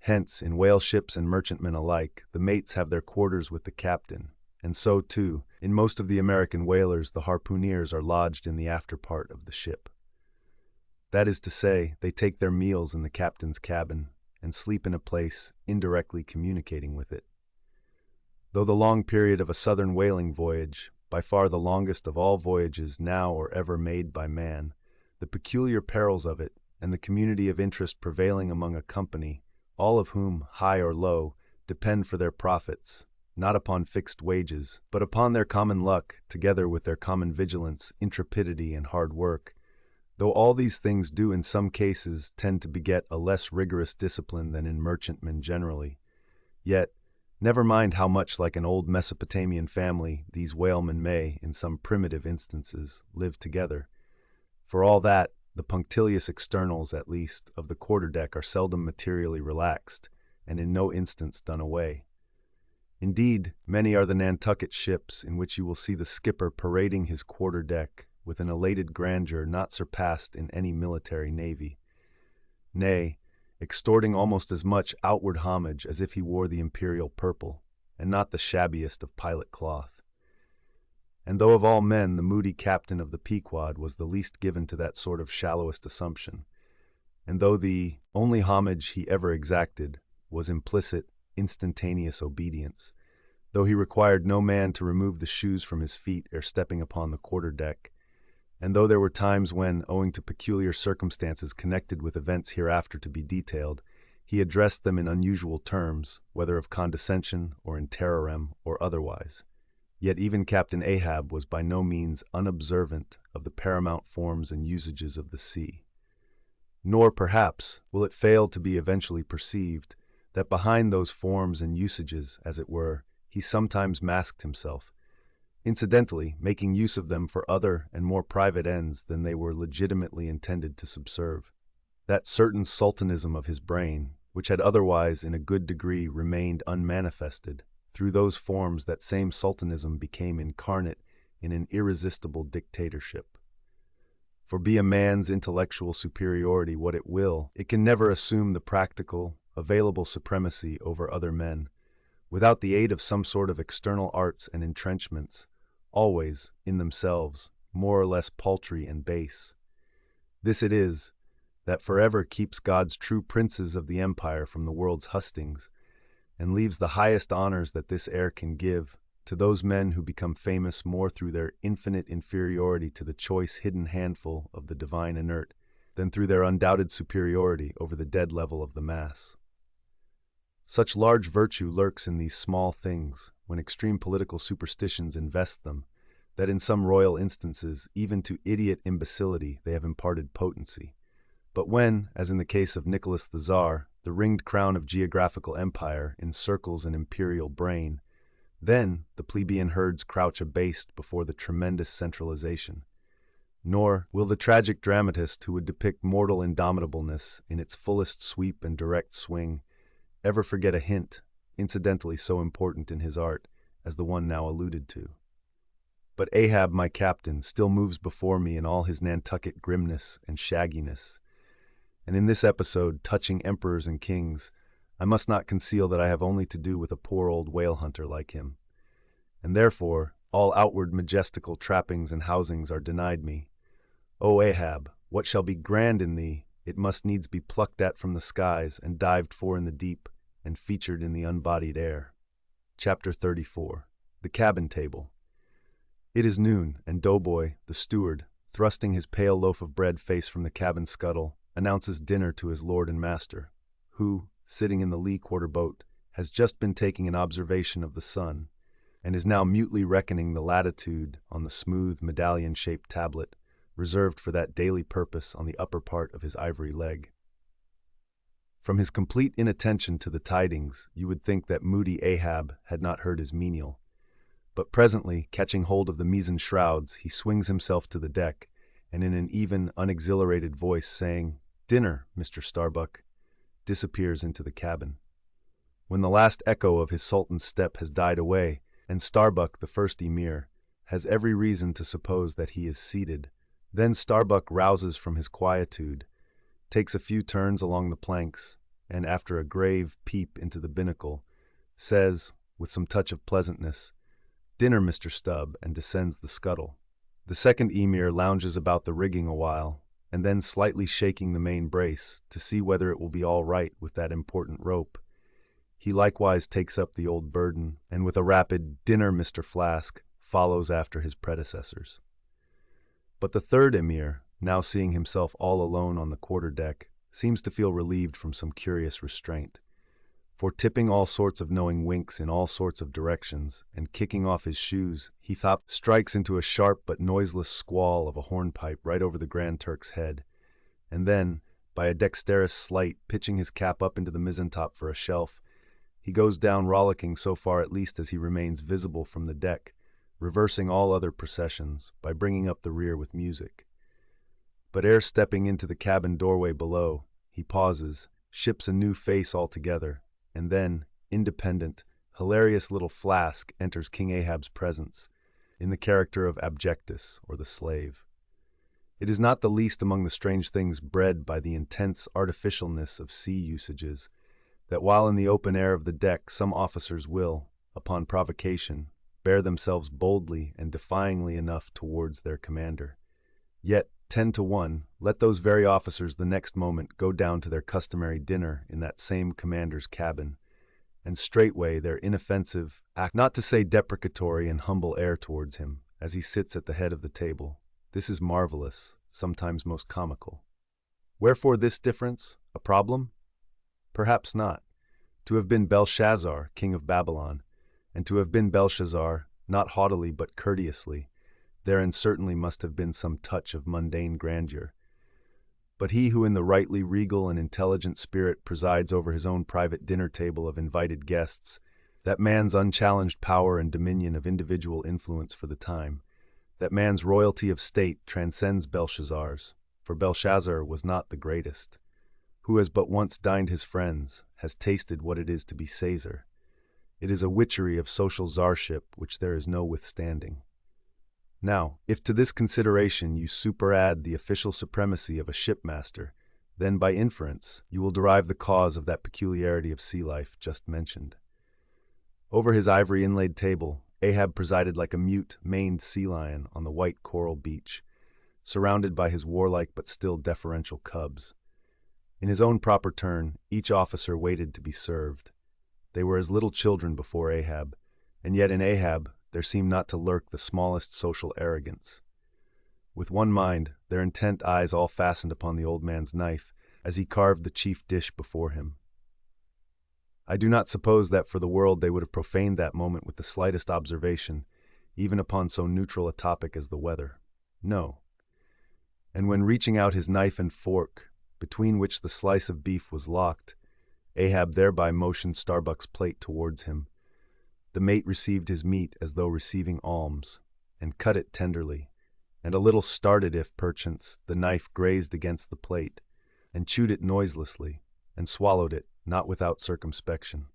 Hence, in whale ships and merchantmen alike, the mates have their quarters with the captain, and so, too, in most of the American whalers the harpooneers are lodged in the after part of the ship. That is to say, they take their meals in the captain's cabin and sleep in a place indirectly communicating with it. Though the long period of a southern whaling voyage, by far the longest of all voyages now or ever made by man, the peculiar perils of it, and the community of interest prevailing among a company, all of whom, high or low, depend for their profits, not upon fixed wages, but upon their common luck, together with their common vigilance, intrepidity, and hard work, though all these things do in some cases tend to beget a less rigorous discipline than in merchantmen generally, yet, never mind how much like an old Mesopotamian family these whalemen may, in some primitive instances, live together. For all that, the punctilious externals, at least, of the quarterdeck are seldom materially relaxed, and in no instance done away. Indeed, many are the Nantucket ships in which you will see the skipper parading his quarterdeck with an elated grandeur not surpassed in any military navy. Nay, extorting almost as much outward homage as if he wore the imperial purple, and not the shabbiest of pilot cloth. And though of all men the moody captain of the Pequod was the least given to that sort of shallowest assumption, and though the only homage he ever exacted was implicit, instantaneous obedience, though he required no man to remove the shoes from his feet ere stepping upon the quarter-deck, and though there were times when, owing to peculiar circumstances connected with events hereafter to be detailed, he addressed them in unusual terms, whether of condescension or in terrorem or otherwise, yet even Captain Ahab was by no means unobservant of the paramount forms and usages of the sea. Nor, perhaps, will it fail to be eventually perceived that behind those forms and usages, as it were, he sometimes masked himself, incidentally making use of them for other and more private ends than they were legitimately intended to subserve. That certain sultanism of his brain, which had otherwise in a good degree remained unmanifested, through those forms that same sultanism became incarnate in an irresistible dictatorship. For be a man's intellectual superiority what it will, it can never assume the practical, available supremacy over other men, without the aid of some sort of external arts and entrenchments, always, in themselves, more or less paltry and base. This it is that forever keeps God's true princes of the empire from the world's hustings, and leaves the highest honors that this air can give to those men who become famous more through their infinite inferiority to the choice hidden handful of the divine inert than through their undoubted superiority over the dead level of the mass. Such large virtue lurks in these small things when extreme political superstitions invest them, that in some royal instances, even to idiot imbecility, they have imparted potency. But when, as in the case of Nicholas the Tsar, the ringed crown of geographical empire encircles an imperial brain, then the plebeian herds crouch abased before the tremendous centralization. Nor will the tragic dramatist who would depict mortal indomitableness in its fullest sweep and direct swing ever forget a hint, incidentally so important in his art, as the one now alluded to. But Ahab, my captain, still moves before me in all his Nantucket grimness and shagginess. And in this episode, touching emperors and kings, I must not conceal that I have only to do with a poor old whale hunter like him. And therefore, all outward majestical trappings and housings are denied me. O Ahab, what shall be grand in thee, it must needs be plucked at from the skies and dived for in the deep and featured in the unbodied air. Chapter 34. The Cabin Table. It is noon, and Doughboy, the steward, thrusting his pale loaf of bread face from the cabin scuttle, announces dinner to his lord and master, who, sitting in the lee quarter boat, has just been taking an observation of the sun, and is now mutely reckoning the latitude on the smooth, medallion-shaped tablet, reserved for that daily purpose on the upper part of his ivory leg. From his complete inattention to the tidings, you would think that moody Ahab had not heard his menial. But presently, catching hold of the mizzen shrouds, he swings himself to the deck, and in an even, unexhilarated voice saying, "Dinner, Mr. Starbuck," disappears into the cabin. When the last echo of his sultan's step has died away, and Starbuck, the first emir, has every reason to suppose that he is seated, then Starbuck rouses from his quietude, takes a few turns along the planks, and after a grave peep into the binnacle, says, with some touch of pleasantness, "Dinner, Mr. Stubb," and descends the scuttle. The second emir lounges about the rigging a while, and then slightly shaking the main brace to see whether it will be all right with that important rope, he likewise takes up the old burden, and with a rapid "Dinner, Mr. Flask," follows after his predecessors. But the third emir, now seeing himself all alone on the quarter-deck, seems to feel relieved from some curious restraint. For tipping all sorts of knowing winks in all sorts of directions, and kicking off his shoes, he strikes into a sharp but noiseless squall of a hornpipe right over the Grand Turk's head, and then, by a dexterous sleight pitching his cap up into the mizzen-top for a shelf, he goes down rollicking so far at least as he remains visible from the deck, reversing all other processions by bringing up the rear with music. But ere stepping into the cabin doorway below, he pauses, ships a new face altogether, and then, independent, hilarious little Flask enters King Ahab's presence, in the character of Abjectus, or the slave. It is not the least among the strange things bred by the intense artificialness of sea usages, that while in the open air of the deck some officers will, upon provocation, bear themselves boldly and defyingly enough towards their commander. Yet, 10-1, let those very officers the next moment go down to their customary dinner in that same commander's cabin, and straightway their inoffensive, not to say deprecatory and humble air towards him, as he sits at the head of the table. This is marvelous, sometimes most comical. Wherefore this difference? A problem? Perhaps not. To have been Belshazzar, king of Babylon, and to have been Belshazzar, not haughtily but courteously, therein certainly must have been some touch of mundane grandeur. But he who in the rightly regal and intelligent spirit presides over his own private dinner table of invited guests, that man's unchallenged power and dominion of individual influence for the time, that man's royalty of state transcends Belshazzar's, for Belshazzar was not the greatest, who has but once dined his friends, has tasted what it is to be Caesar. It is a witchery of social czarship which there is no withstanding. Now, if to this consideration you superadd the official supremacy of a shipmaster, then by inference you will derive the cause of that peculiarity of sea life just mentioned. Over his ivory inlaid table, Ahab presided like a mute, maned sea lion on the white coral beach, surrounded by his warlike but still deferential cubs. In his own proper turn, each officer waited to be served. They were as little children before Ahab, and yet in Ahab there seemed not to lurk the smallest social arrogance. With one mind, their intent eyes all fastened upon the old man's knife as he carved the chief dish before him. I do not suppose that for the world they would have profaned that moment with the slightest observation, even upon so neutral a topic as the weather. No. And when reaching out his knife and fork, between which the slice of beef was locked, Ahab thereby motioned Starbuck's plate towards him. The mate received his meat as though receiving alms, and cut it tenderly, and a little started if, perchance, the knife grazed against the plate, and chewed it noiselessly, and swallowed it, not without circumspection.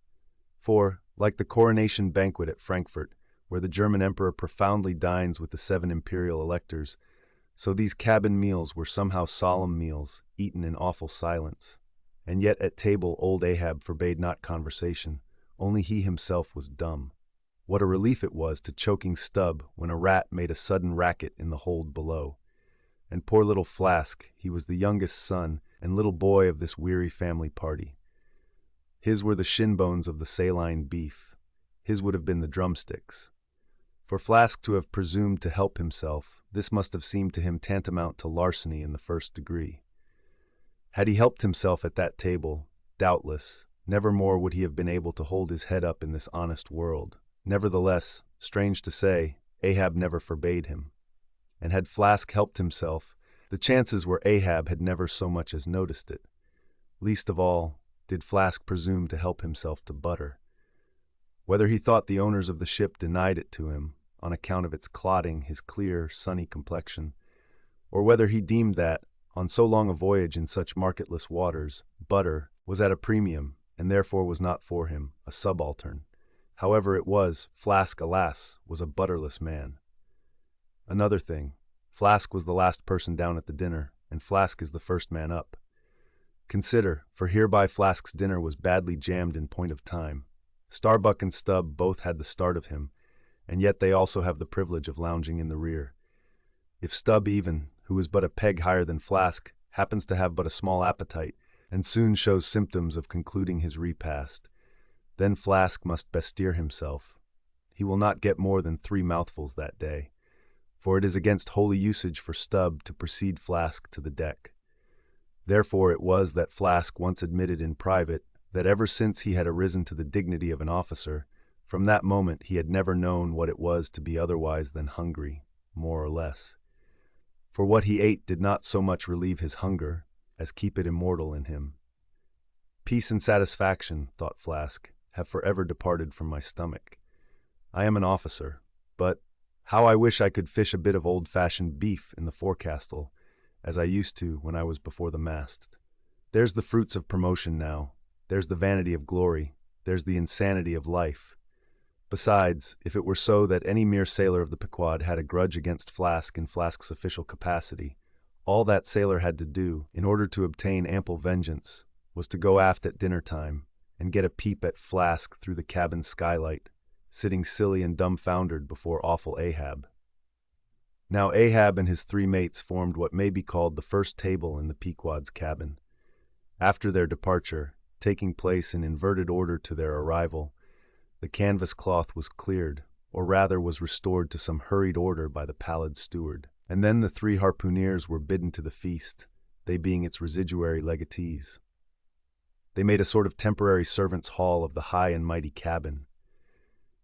For, like the coronation banquet at Frankfurt, where the German emperor profoundly dines with the 7 imperial electors, so these cabin meals were somehow solemn meals, eaten in awful silence. And yet at table old Ahab forbade not conversation, only he himself was dumb. What a relief it was to choking Stubb when a rat made a sudden racket in the hold below. And poor little Flask, he was the youngest son and little boy of this weary family party. His were the shin bones of the saline beef. His would have been the drumsticks. For Flask to have presumed to help himself, this must have seemed to him tantamount to larceny in the first degree. Had he helped himself at that table, doubtless, never more would he have been able to hold his head up in this honest world. Nevertheless, strange to say, Ahab never forbade him. And had Flask helped himself, the chances were Ahab had never so much as noticed it. Least of all, did Flask presume to help himself to butter. Whether he thought the owners of the ship denied it to him, on account of its clotting his clear, sunny complexion, or whether he deemed that, on so long a voyage in such marketless waters, butter was at a premium, and therefore was not for him, a subaltern. However it was, Flask, alas, was a butterless man. Another thing, Flask was the last person down at the dinner, and Flask is the first man up. Consider, for hereby Flask's dinner was badly jammed in point of time. Starbuck and Stubb both had the start of him, and yet they also have the privilege of lounging in the rear. If Stubb even, who is but a peg higher than Flask, happens to have but a small appetite, and soon shows symptoms of concluding his repast, then Flask must bestir himself. He will not get more than 3 mouthfuls that day, for it is against holy usage for Stubb to precede Flask to the deck. Therefore it was that Flask once admitted in private that ever since he had arisen to the dignity of an officer, from that moment he had never known what it was to be otherwise than hungry, more or less. For what he ate did not so much relieve his hunger as keep it immortal in him. Peace and satisfaction, thought Flask, have forever departed from my stomach. I am an officer, but how I wish I could fish a bit of old-fashioned beef in the forecastle, as I used to when I was before the mast. There's the fruits of promotion now, there's the vanity of glory, there's the insanity of life. Besides, if it were so that any mere sailor of the Pequod had a grudge against Flask in Flask's official capacity, all that sailor had to do, in order to obtain ample vengeance, was to go aft at dinner time and get a peep at Flask through the cabin skylight, sitting silly and dumbfoundered before awful Ahab. Now Ahab and his 3 mates formed what may be called the first table in the Pequod's cabin. After their departure, taking place in inverted order to their arrival, the canvas cloth was cleared, or rather was restored to some hurried order by the pallid steward, and then the 3 harpooneers were bidden to the feast, they being its residuary legatees. They made a sort of temporary servants' hall of the high and mighty cabin.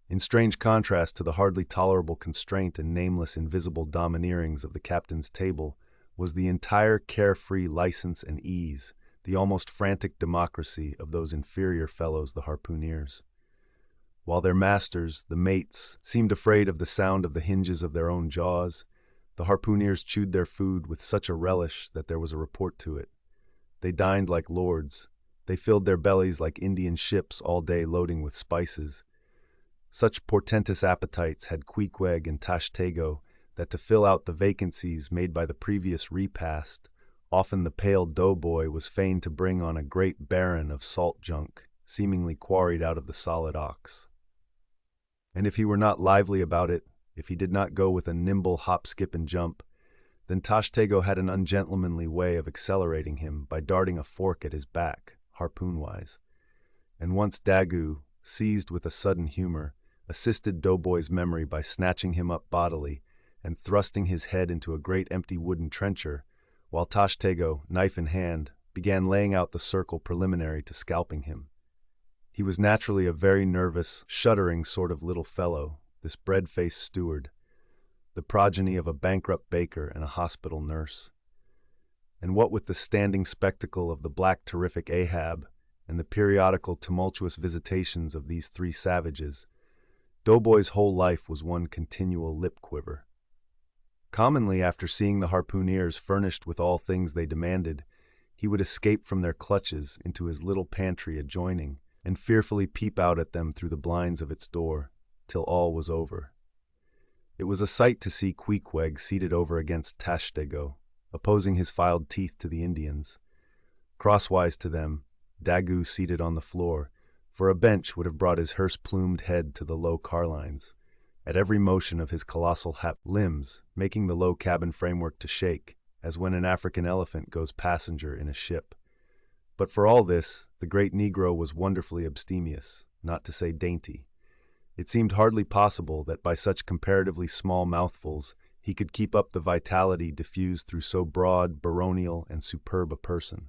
In strange contrast to the hardly tolerable constraint and nameless invisible domineerings of the captain's table was the entire carefree license and ease, the almost frantic democracy of those inferior fellows the harpooneers. While their masters, the mates, seemed afraid of the sound of the hinges of their own jaws, the harpooneers chewed their food with such a relish that there was a report to it. They dined like lords. They filled their bellies like Indian ships all day loading with spices. Such portentous appetites had Queequeg and Tashtego that to fill out the vacancies made by the previous repast, often the pale doughboy was fain to bring on a great baron of salt junk, seemingly quarried out of the solid ox. And if he were not lively about it, if he did not go with a nimble hop, skip, and jump, then Tashtego had an ungentlemanly way of accelerating him by darting a fork at his back, harpoon-wise. And once Daggoo, seized with a sudden humor, assisted Doughboy's memory by snatching him up bodily and thrusting his head into a great empty wooden trencher, while Tashtego, knife in hand, began laying out the circle preliminary to scalping him. He was naturally a very nervous, shuddering sort of little fellow, this bread-faced steward, the progeny of a bankrupt baker and a hospital nurse. And what with the standing spectacle of the black terrific Ahab and the periodical tumultuous visitations of these three savages, Doughboy's whole life was one continual lip quiver. Commonly, after seeing the harpooneers furnished with all things they demanded, he would escape from their clutches into his little pantry adjoining, and fearfully peep out at them through the blinds of its door, till all was over. It was a sight to see Queequeg seated over against Tashtego, opposing his filed teeth to the Indians. Crosswise to them, Daggoo seated on the floor, for a bench would have brought his hearse-plumed head to the low carlines, at every motion of his colossal limbs, making the low cabin framework to shake, as when an African elephant goes passenger in a ship. But for all this, the great Negro was wonderfully abstemious, not to say dainty. It seemed hardly possible that by such comparatively small mouthfuls he could keep up the vitality diffused through so broad, baronial, and superb a person.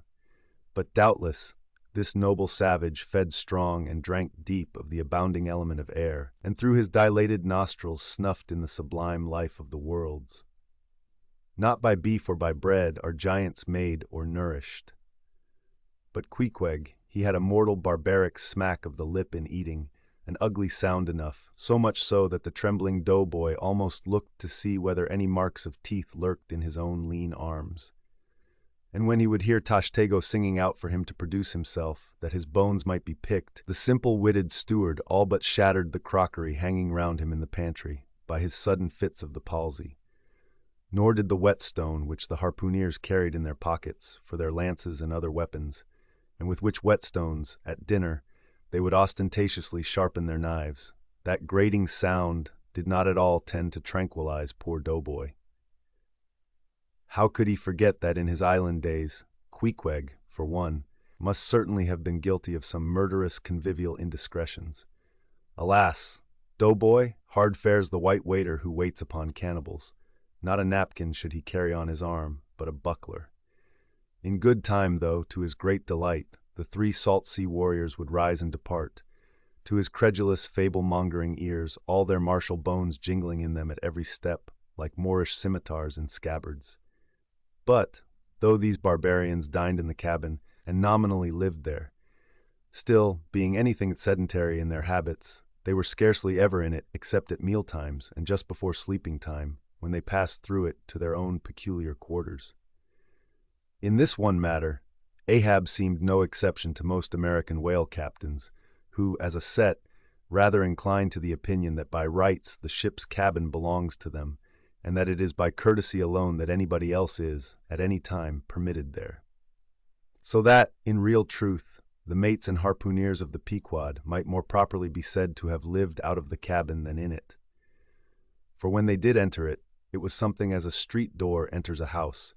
But doubtless, this noble savage fed strong and drank deep of the abounding element of air, and through his dilated nostrils snuffed in the sublime life of the worlds. Not by beef or by bread are giants made or nourished. But Queequeg, he had a mortal barbaric smack of the lip in eating, an ugly sound enough, so much so that the trembling doughboy almost looked to see whether any marks of teeth lurked in his own lean arms. And when he would hear Tashtego singing out for him to produce himself, that his bones might be picked, the simple-witted steward all but shattered the crockery hanging round him in the pantry, by his sudden fits of the palsy. Nor did the whetstone which the harpooneers carried in their pockets, for their lances and other weapons, and with which whetstones, at dinner, they would ostentatiously sharpen their knives, that grating sound did not at all tend to tranquilize poor Doughboy. How could he forget that in his island days, Queequeg, for one, must certainly have been guilty of some murderous convivial indiscretions? Alas, Doughboy, hard fares the white waiter who waits upon cannibals. Not a napkin should he carry on his arm, but a buckler. In good time, though, to his great delight, the three salt-sea warriors would rise and depart, to his credulous, fable-mongering ears all their martial bones jingling in them at every step, like Moorish scimitars in scabbards. But, though these barbarians dined in the cabin, and nominally lived there, still, being anything sedentary in their habits, they were scarcely ever in it except at meal-times and just before sleeping time, when they passed through it to their own peculiar quarters. In this one matter, Ahab seemed no exception to most American whale captains, who, as a set, rather incline to the opinion that by rights the ship's cabin belongs to them, and that it is by courtesy alone that anybody else is, at any time, permitted there. So that, in real truth, the mates and harpooneers of the Pequod might more properly be said to have lived out of the cabin than in it. For when they did enter it, it was something as a street door enters a house,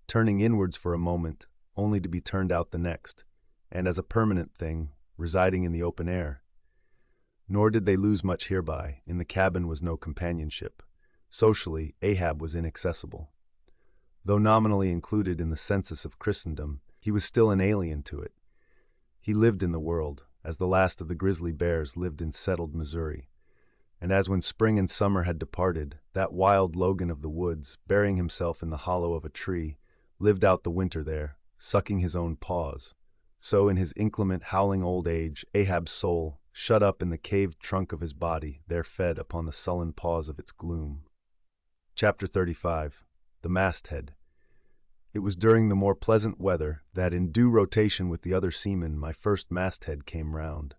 turning inwards for a moment, only to be turned out the next, and as a permanent thing, residing in the open air. Nor did they lose much hereby. In the cabin was no companionship. Socially, Ahab was inaccessible. Though nominally included in the census of Christendom, he was still an alien to it. He lived in the world, as the last of the grizzly bears lived in settled Missouri. And as when spring and summer had departed, that wild Logan of the woods, burying himself in the hollow of a tree, lived out the winter there, sucking his own paws. So in his inclement, howling old age, Ahab's soul, shut up in the caved trunk of his body, there fed upon the sullen paws of its gloom. Chapter 35. The Masthead. It was during the more pleasant weather that, in due rotation with the other seamen, my first masthead came round.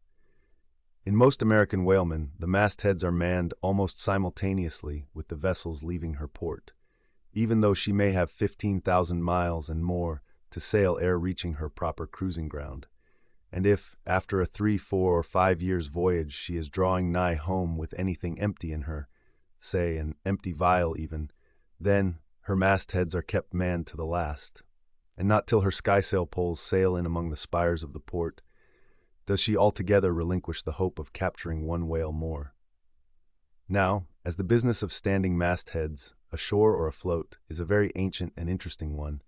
In most American whalemen, the mastheads are manned almost simultaneously with the vessel's leaving her port, even though she may have 15,000 miles and more to sail ere reaching her proper cruising ground. And if, after a 3, 4, or 5 years' voyage, she is drawing nigh home with anything empty in her, say an empty vial even, then her mastheads are kept manned to the last, and not till her skysail poles sail in among the spires of the port does she altogether relinquish the hope of capturing one whale more. Now, as the business of standing mastheads, ashore or afloat, is a very ancient and interesting one,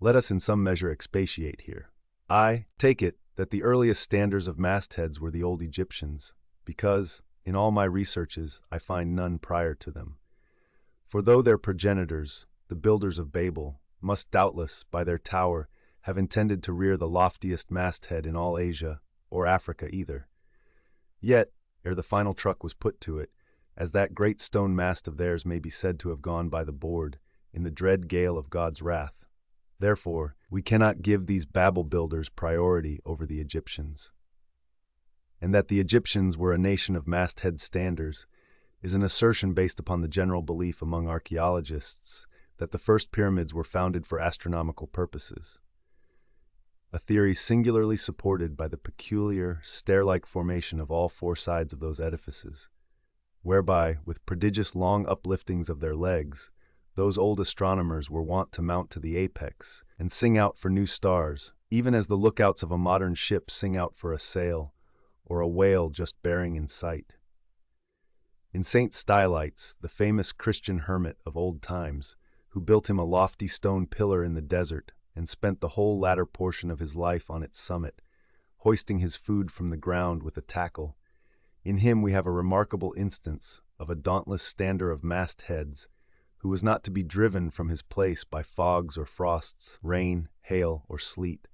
let us in some measure expatiate here. I take it that the earliest standers of mastheads were the old Egyptians, because, in all my researches, I find none prior to them. For though their progenitors, the builders of Babel, must doubtless, by their tower, have intended to rear the loftiest masthead in all Asia, or Africa either, yet, ere the final truck was put to it, as that great stone mast of theirs may be said to have gone by the board, in the dread gale of God's wrath. Therefore, we cannot give these Babel builders priority over the Egyptians. And that the Egyptians were a nation of masthead standers is an assertion based upon the general belief among archaeologists that the first pyramids were founded for astronomical purposes, a theory singularly supported by the peculiar, stair-like formation of all four sides of those edifices, whereby, with prodigious long upliftings of their legs, those old astronomers were wont to mount to the apex and sing out for new stars, even as the lookouts of a modern ship sing out for a sail or a whale just bearing in sight. In Saint Stylites, the famous Christian hermit of old times, who built him a lofty stone pillar in the desert and spent the whole latter portion of his life on its summit, hoisting his food from the ground with a tackle, in him we have a remarkable instance of a dauntless stander of mastheads, who was not to be driven from his place by fogs or frosts, rain, hail, or sleet,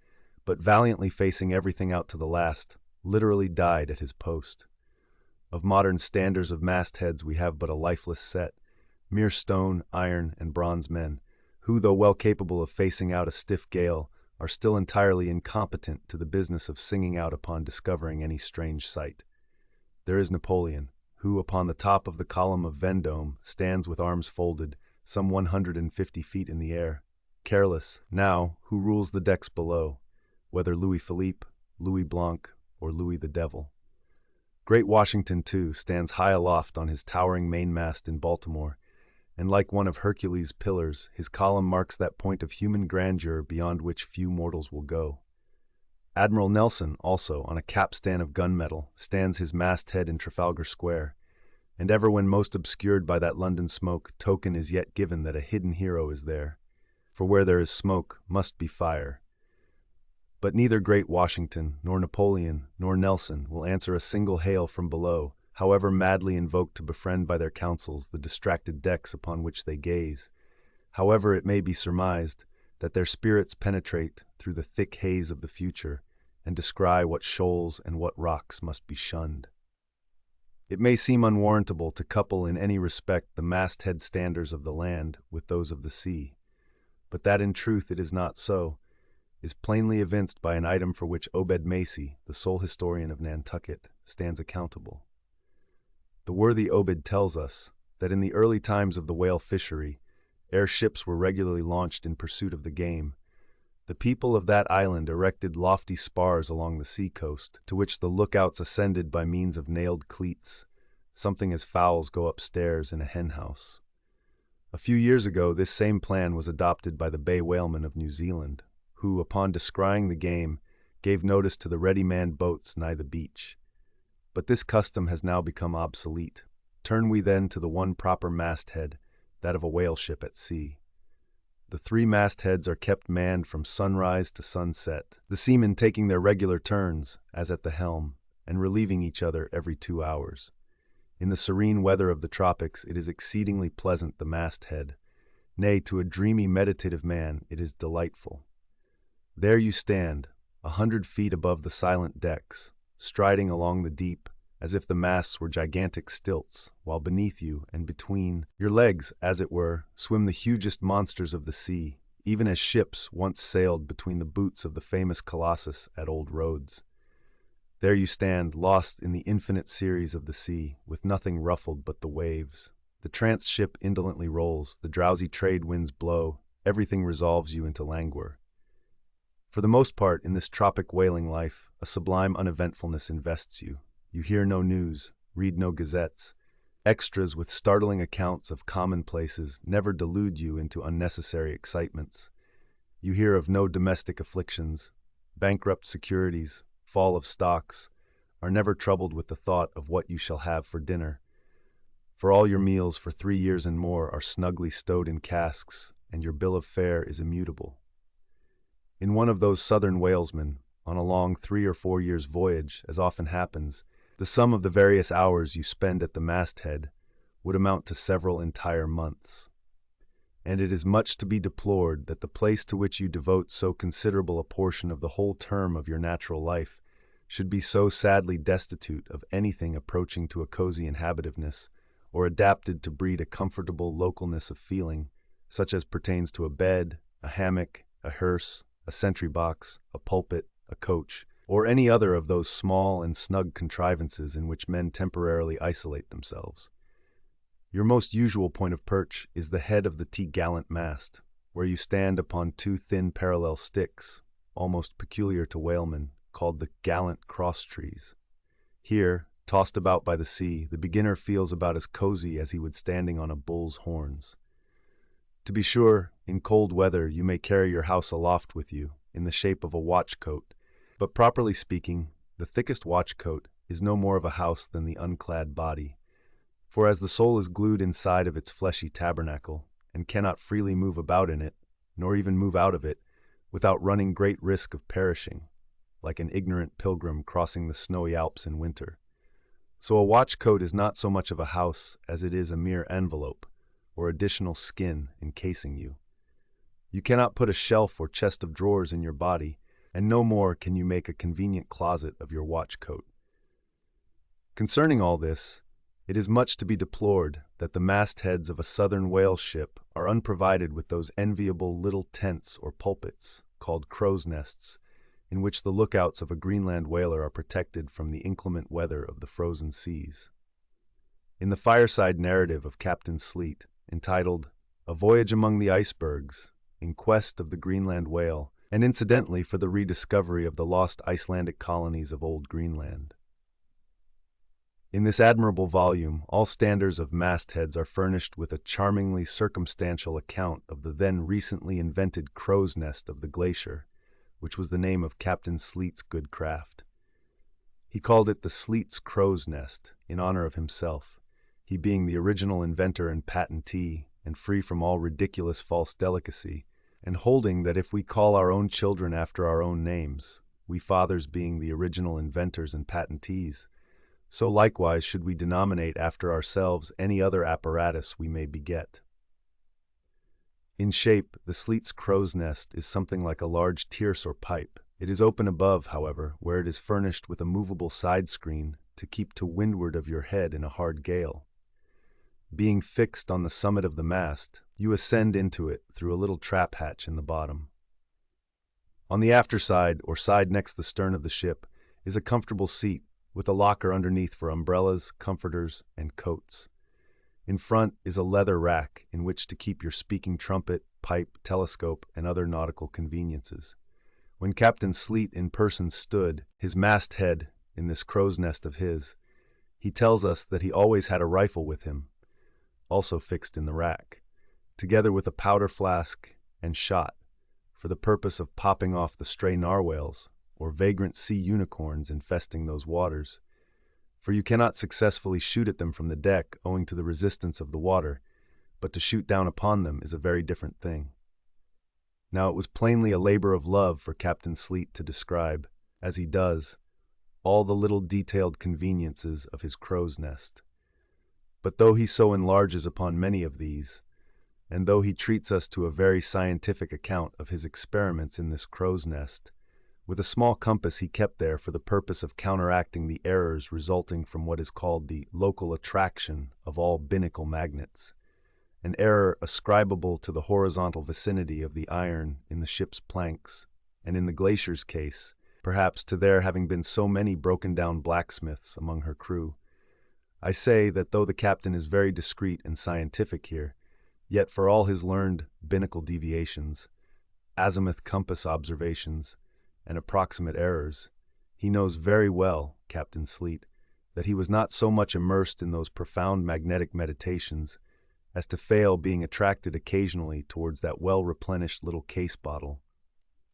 but valiantly facing everything out to the last, literally died at his post. Of modern standers of mastheads we have but a lifeless set, mere stone, iron, and bronze men, who, though well capable of facing out a stiff gale, are still entirely incompetent to the business of singing out upon discovering any strange sight. There is Napoleon, who upon the top of the column of Vendôme stands with arms folded, some 150 feet in the air, careless, now, who rules the decks below, whether Louis Philippe, Louis Blanc, or Louis the Devil. Great Washington, too, stands high aloft on his towering mainmast in Baltimore, and like one of Hercules' pillars, his column marks that point of human grandeur beyond which few mortals will go. Admiral Nelson, also, on a capstan of gunmetal, stands his masthead in Trafalgar Square, and ever when most obscured by that London smoke, token is yet given that a hidden hero is there, for where there is smoke must be fire. But neither great Washington, nor Napoleon, nor Nelson will answer a single hail from below, however madly invoked to befriend by their counsels the distracted decks upon which they gaze. However, it may be surmised that their spirits penetrate through the thick haze of the future and descry what shoals and what rocks must be shunned. It may seem unwarrantable to couple in any respect the masthead standers of the land with those of the sea, but that in truth it is not so, is plainly evinced by an item for which Obed Macy, the sole historian of Nantucket, stands accountable. The worthy Obed tells us that in the early times of the whale fishery, ere ships were regularly launched in pursuit of the game, the people of that island erected lofty spars along the sea-coast, to which the lookouts ascended by means of nailed cleats, something as fowls go upstairs in a hen-house. A few years ago, this same plan was adopted by the bay whalemen of New Zealand, who, upon descrying the game, gave notice to the ready-manned boats nigh the beach. But this custom has now become obsolete. Turn we then to the one proper masthead, that of a whale ship at sea. The three mastheads are kept manned from sunrise to sunset, the seamen taking their regular turns, as at the helm, and relieving each other every 2 hours. In the serene weather of the tropics it is exceedingly pleasant, the masthead. Nay, to a dreamy, meditative man it is delightful. There you stand, 100 feet above the silent decks, striding along the deep, as if the masts were gigantic stilts, while beneath you and between your legs, as it were, swim the hugest monsters of the sea, even as ships once sailed between the boots of the famous Colossus at Old Rhodes. There you stand, lost in the infinite series of the sea, with nothing ruffled but the waves. The tranced ship indolently rolls, the drowsy trade winds blow, everything resolves you into languor. For the most part, in this tropic whaling life, a sublime uneventfulness invests you. You hear no news, read no gazettes. Extras with startling accounts of commonplaces never delude you into unnecessary excitements. You hear of no domestic afflictions. Bankrupt securities, fall of stocks, are never troubled with the thought of what you shall have for dinner. For all your meals for 3 years and more are snugly stowed in casks, and your bill of fare is immutable. In one of those southern whalesmen, on a long 3 or 4 years' voyage, as often happens, the The sum of the various hours you spend at the masthead would amount to several entire months. And it is much to be deplored that the place to which you devote so considerable a portion of the whole term of your natural life should be so sadly destitute of anything approaching to a cozy inhabitiveness, or adapted to breed a comfortable localness of feeling, such as pertains to a bed, a hammock, a hearse, a sentry box, a pulpit, a coach, or any other of those small and snug contrivances in which men temporarily isolate themselves. Your most usual point of perch is the head of the t-gallant mast, where you stand upon two thin parallel sticks, almost peculiar to whalemen, called the gallant cross-trees. Here, tossed about by the sea, the beginner feels about as cozy as he would standing on a bull's horns. To be sure, in cold weather you may carry your house aloft with you, in the shape of a watch-coat, but properly speaking, the thickest watch-coat is no more of a house than the unclad body. For as the soul is glued inside of its fleshy tabernacle, and cannot freely move about in it, nor even move out of it, without running great risk of perishing, like an ignorant pilgrim crossing the snowy Alps in winter, so a watch-coat is not so much of a house as it is a mere envelope, or additional skin encasing you. You cannot put a shelf or chest of drawers in your body, and no more can you make a convenient closet of your watch-coat. Concerning all this, it is much to be deplored that the mastheads of a southern whale ship are unprovided with those enviable little tents or pulpits, called crow's nests, in which the lookouts of a Greenland whaler are protected from the inclement weather of the frozen seas. In the fireside narrative of Captain Sleet, entitled A Voyage Among the Icebergs, in quest of the Greenland whale, and incidentally for the rediscovery of the lost Icelandic colonies of old Greenland. In this admirable volume, all standers of mastheads are furnished with a charmingly circumstantial account of the then recently invented crow's nest of the glacier, which was the name of Captain Sleet's good craft. He called it the Sleet's crow's nest, in honor of himself, he being the original inventor and patentee, and free from all ridiculous false delicacy, and holding that if we call our own children after our own names, we fathers being the original inventors and patentees, so likewise should we denominate after ourselves any other apparatus we may beget. In shape, the Sleet's crow's nest is something like a large tierce or pipe. It is open above, however, where it is furnished with a movable side screen to keep to windward of your head in a hard gale. Being fixed on the summit of the mast, you ascend into it through a little trap hatch in the bottom. On the afterside, or side next the stern of the ship, is a comfortable seat, with a locker underneath for umbrellas, comforters, and coats. In front is a leather rack in which to keep your speaking trumpet, pipe, telescope, and other nautical conveniences. When Captain Sleet in person stood, his masthead, in this crow's nest of his, he tells us that he always had a rifle with him, also fixed in the rack, together with a powder flask and shot, for the purpose of popping off the stray narwhals, or vagrant sea unicorns infesting those waters, for you cannot successfully shoot at them from the deck owing to the resistance of the water, but to shoot down upon them is a very different thing. Now it was plainly a labor of love for Captain Sleet to describe, as he does, all the little detailed conveniences of his crow's nest. But though he so enlarges upon many of these, and though he treats us to a very scientific account of his experiments in this crow's nest, with a small compass he kept there for the purpose of counteracting the errors resulting from what is called the local attraction of all binnacle magnets, an error ascribable to the horizontal vicinity of the iron in the ship's planks, and in the glacier's case, perhaps to there having been so many broken-down blacksmiths among her crew. I say that though the captain is very discreet and scientific here, yet for all his learned binnacle deviations, azimuth compass observations, and approximate errors, he knows very well, Captain Sleet, that he was not so much immersed in those profound magnetic meditations as to fail being attracted occasionally towards that well-replenished little case bottle,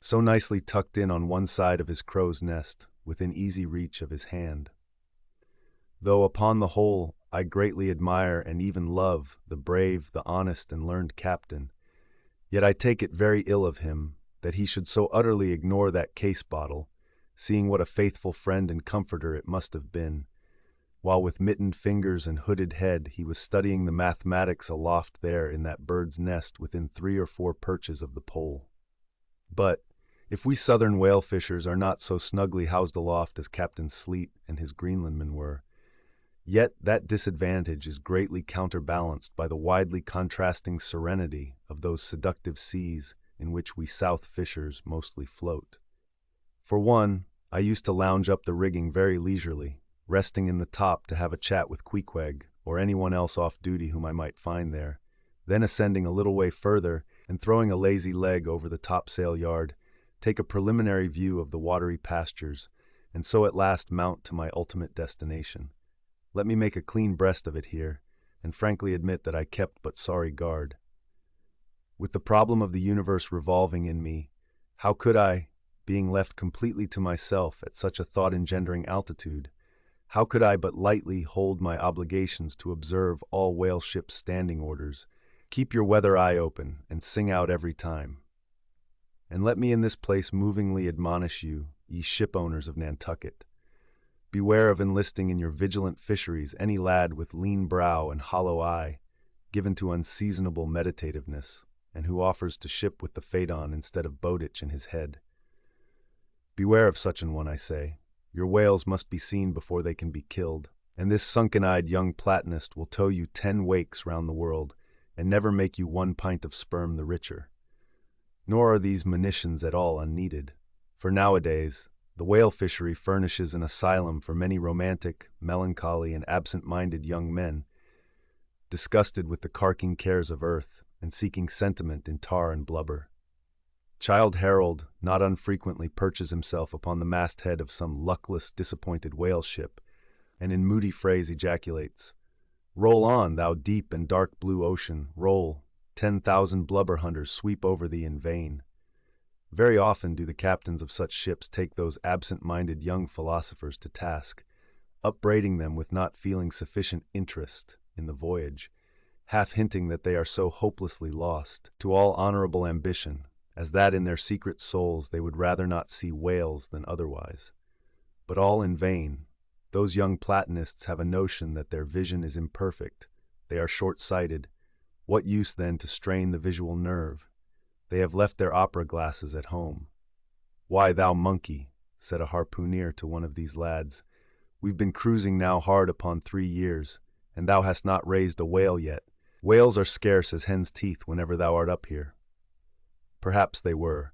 so nicely tucked in on one side of his crow's nest, within easy reach of his hand. Though upon the whole I greatly admire and even love the brave, the honest, and learned captain, yet I take it very ill of him that he should so utterly ignore that case bottle, seeing what a faithful friend and comforter it must have been, while with mittened fingers and hooded head he was studying the mathematics aloft there in that bird's nest within 3 or 4 perches of the pole. But if we southern whale fishers are not so snugly housed aloft as Captain Sleet and his Greenlandmen were, yet that disadvantage is greatly counterbalanced by the widely contrasting serenity of those seductive seas in which we south fishers mostly float. For one, I used to lounge up the rigging very leisurely, resting in the top to have a chat with Queequeg or anyone else off duty whom I might find there, then ascending a little way further and throwing a lazy leg over the topsail yard, take a preliminary view of the watery pastures, and so at last mount to my ultimate destination. Let me make a clean breast of it here, and frankly admit that I kept but sorry guard. With the problem of the universe revolving in me, how could I, being left completely to myself at such a thought-engendering altitude, how could I but lightly hold my obligations to observe all whale ships' standing orders, keep your weather eye open, and sing out every time? And let me in this place movingly admonish you, ye ship owners of Nantucket. Beware of enlisting in your vigilant fisheries any lad with lean brow and hollow eye, given to unseasonable meditativeness, and who offers to ship with the Phaedon instead of Bowditch in his head. Beware of such an one, I say. Your whales must be seen before they can be killed, and this sunken-eyed young Platonist will tow you 10 wakes round the world, and never make you 1 pint of sperm the richer. Nor are these monitions at all unneeded, for nowadays the whale fishery furnishes an asylum for many romantic, melancholy, and absent-minded young men, disgusted with the carking cares of earth and seeking sentiment in tar and blubber. Childe Harold not unfrequently perches himself upon the masthead of some luckless, disappointed whale ship, and in moody phrase ejaculates, "Roll on, thou deep and dark blue ocean, roll, 10,000 blubber hunters sweep over thee in vain." Very often do the captains of such ships take those absent-minded young philosophers to task, upbraiding them with not feeling sufficient interest in the voyage, half hinting that they are so hopelessly lost to all honorable ambition, as that in their secret souls they would rather not see whales than otherwise. But all in vain. Those young Platonists have a notion that their vision is imperfect. They are short-sighted. What use, then, to strain the visual nerve? They have left their opera glasses at home. "Why, thou monkey," said a harpooner to one of these lads, "we've been cruising now hard upon 3 years, and thou hast not raised a whale yet. Whales are scarce as hen's teeth whenever thou art up here." Perhaps they were,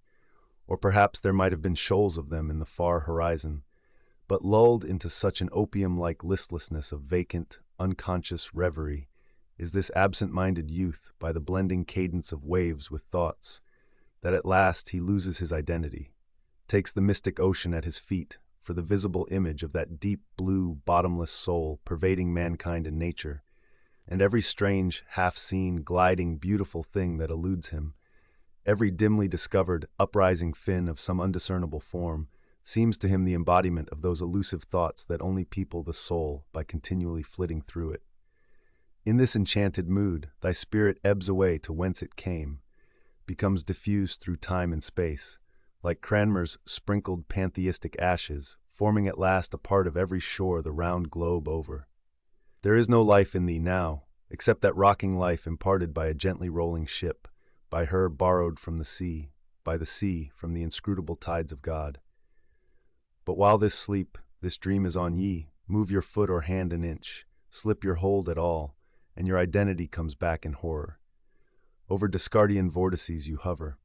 or perhaps there might have been shoals of them in the far horizon, but lulled into such an opium-like listlessness of vacant, unconscious reverie is this absent-minded youth by the blending cadence of waves with thoughts, that at last he loses his identity, takes the mystic ocean at his feet for the visible image of that deep blue, bottomless soul pervading mankind and nature, and every strange, half-seen, gliding, beautiful thing that eludes him, every dimly discovered, uprising fin of some undiscernible form, seems to him the embodiment of those elusive thoughts that only people the soul by continually flitting through it. In this enchanted mood, thy spirit ebbs away to whence it came, becomes diffused through time and space, like Cranmer's sprinkled pantheistic ashes, forming at last a part of every shore the round globe over. There is no life in thee now, except that rocking life imparted by a gently rolling ship, by her borrowed from the sea, by the sea from the inscrutable tides of God. But while this sleep, this dream is on ye, move your foot or hand an inch, slip your hold at all, and your identity comes back in horror. Over Discardian vortices you hover,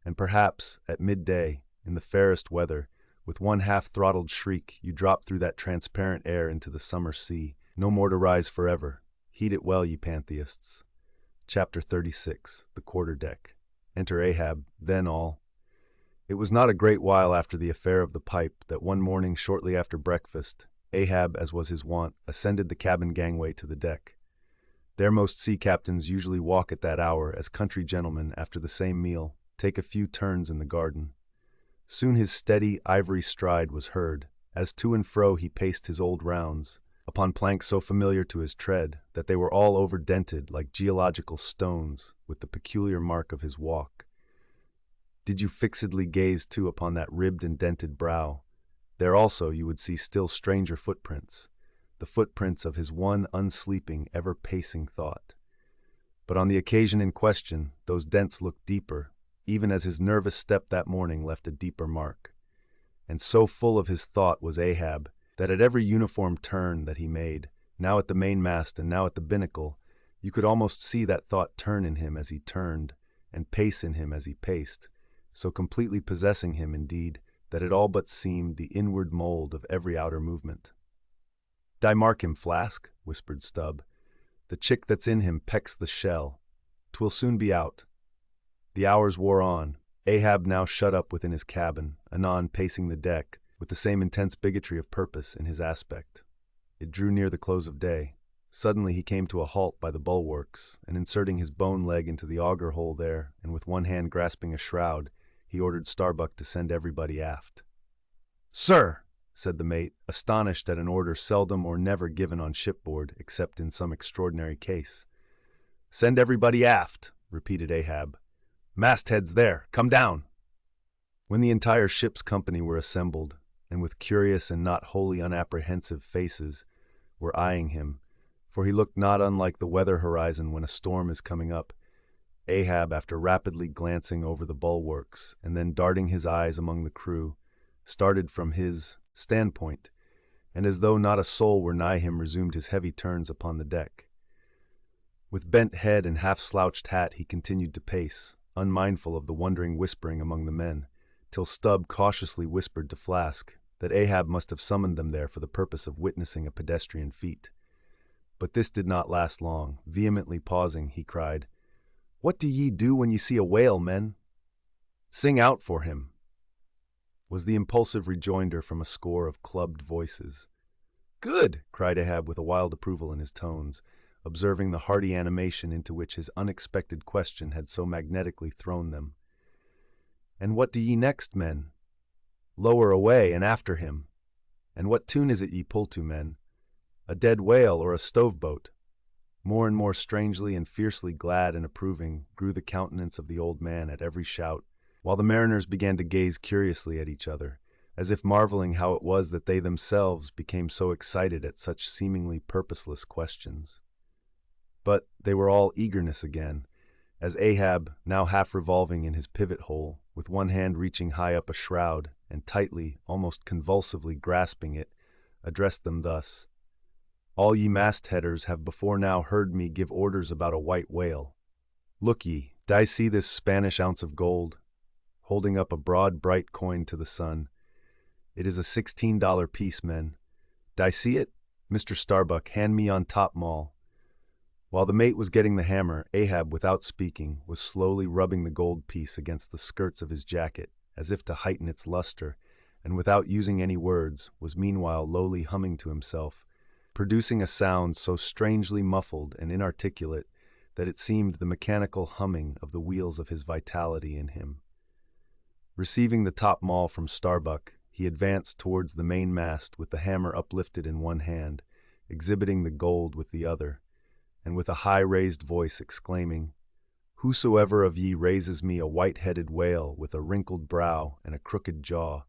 and perhaps, at midday, in the fairest weather, with one half-throttled shriek you drop through that transparent air into the summer sea, no more to rise forever. Heed it well, ye pantheists. Chapter 36, The Quarter-Deck. Enter Ahab, then all. It was not a great while after the affair of the pipe that one morning shortly after breakfast, Ahab, as was his wont, ascended the cabin gangway to the deck. There most sea captains usually walk at that hour, as country gentlemen, after the same meal, take a few turns in the garden. Soon his steady, ivory stride was heard, as to and fro he paced his old rounds, upon planks so familiar to his tread that they were all over-dented like geological stones with the peculiar mark of his walk. Did you fixedly gaze too upon that ribbed and dented brow, there also you would see still stranger footprints, the footprints of his one unsleeping, ever-pacing thought. But on the occasion in question, those dents looked deeper, even as his nervous step that morning left a deeper mark. And so full of his thought was Ahab, that at every uniform turn that he made, now at the mainmast and now at the binnacle, you could almost see that thought turn in him as he turned, and pace in him as he paced, so completely possessing him, indeed, that it all but seemed the inward mold of every outer movement. "Die mark him, Flask," whispered Stubb. "The chick that's in him pecks the shell. 'Twill soon be out." The hours wore on, Ahab now shut up within his cabin, anon pacing the deck, with the same intense bigotry of purpose in his aspect. It drew near the close of day. Suddenly he came to a halt by the bulwarks, and inserting his bone leg into the auger hole there, and with one hand grasping a shroud, he ordered Starbuck to send everybody aft. "Sir," said the mate, astonished at an order seldom or never given on shipboard, except in some extraordinary case. "Send everybody aft," repeated Ahab. "Mastheads there, come down." When the entire ship's company were assembled, and with curious and not wholly unapprehensive faces, were eyeing him, for he looked not unlike the weather horizon when a storm is coming up, Ahab, after rapidly glancing over the bulwarks and then darting his eyes among the crew, started from his standpoint, and as though not a soul were nigh him resumed his heavy turns upon the deck. With bent head and half-slouched hat he continued to pace, unmindful of the wondering whispering among the men, till Stubb cautiously whispered to Flask that Ahab must have summoned them there for the purpose of witnessing a pedestrian feat. But this did not last long. Vehemently pausing, he cried, "What do ye do when ye see a whale, men?" "Sing out for him," was the impulsive rejoinder from a score of clubbed voices. "Good!" cried Ahab with a wild approval in his tones, observing the hearty animation into which his unexpected question had so magnetically thrown them. "And what do ye next, men?" "Lower away and after him." "And what tune is it ye pull to, men? A dead whale or a stove-boat?" More and more strangely and fiercely glad and approving grew the countenance of the old man at every shout, while the mariners began to gaze curiously at each other, as if marveling how it was that they themselves became so excited at such seemingly purposeless questions. But they were all eagerness again, as Ahab, now half revolving in his pivot hole, with one hand reaching high up a shroud and tightly, almost convulsively grasping it, addressed them thus: "All ye mastheaders have before now heard me give orders about a white whale. Look ye, d'ye see this Spanish ounce of gold?" Holding up a broad, bright coin to the sun. "It is a $16 piece, men. D'ye see it? Mr. Starbuck, hand me on top-maul." While the mate was getting the hammer, Ahab, without speaking, was slowly rubbing the gold piece against the skirts of his jacket, as if to heighten its luster, and without using any words, was meanwhile lowly humming to himself, producing a sound so strangely muffled and inarticulate that it seemed the mechanical humming of the wheels of his vitality in him. Receiving the top-maul from Starbuck, he advanced towards the mainmast with the hammer uplifted in one hand, exhibiting the gold with the other, and with a high-raised voice exclaiming, "Whosoever of ye raises me a white-headed whale with a wrinkled brow and a crooked jaw,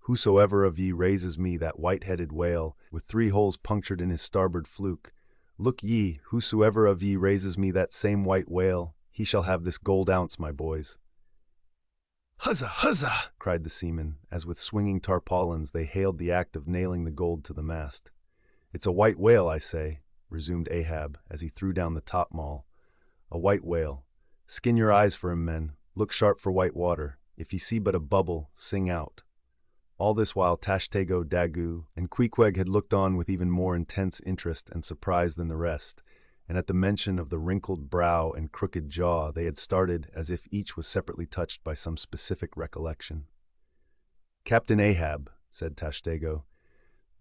whosoever of ye raises me that white-headed whale with 3 holes punctured in his starboard fluke, look ye, whosoever of ye raises me that same white whale, he shall have this gold ounce, my boys." "Huzza, huzza!" cried the seamen, as with swinging tarpaulins they hailed the act of nailing the gold to the mast. "It's a white whale, I say," resumed Ahab, as he threw down the top-maul. "A white whale. Skin your eyes for him, men. Look sharp for white water. If ye see but a bubble, sing out." All this while Tashtego, Daggoo, and Queequeg had looked on with even more intense interest and surprise than the rest, and at the mention of the wrinkled brow and crooked jaw they had started as if each was separately touched by some specific recollection. "Captain Ahab," said Tashtego,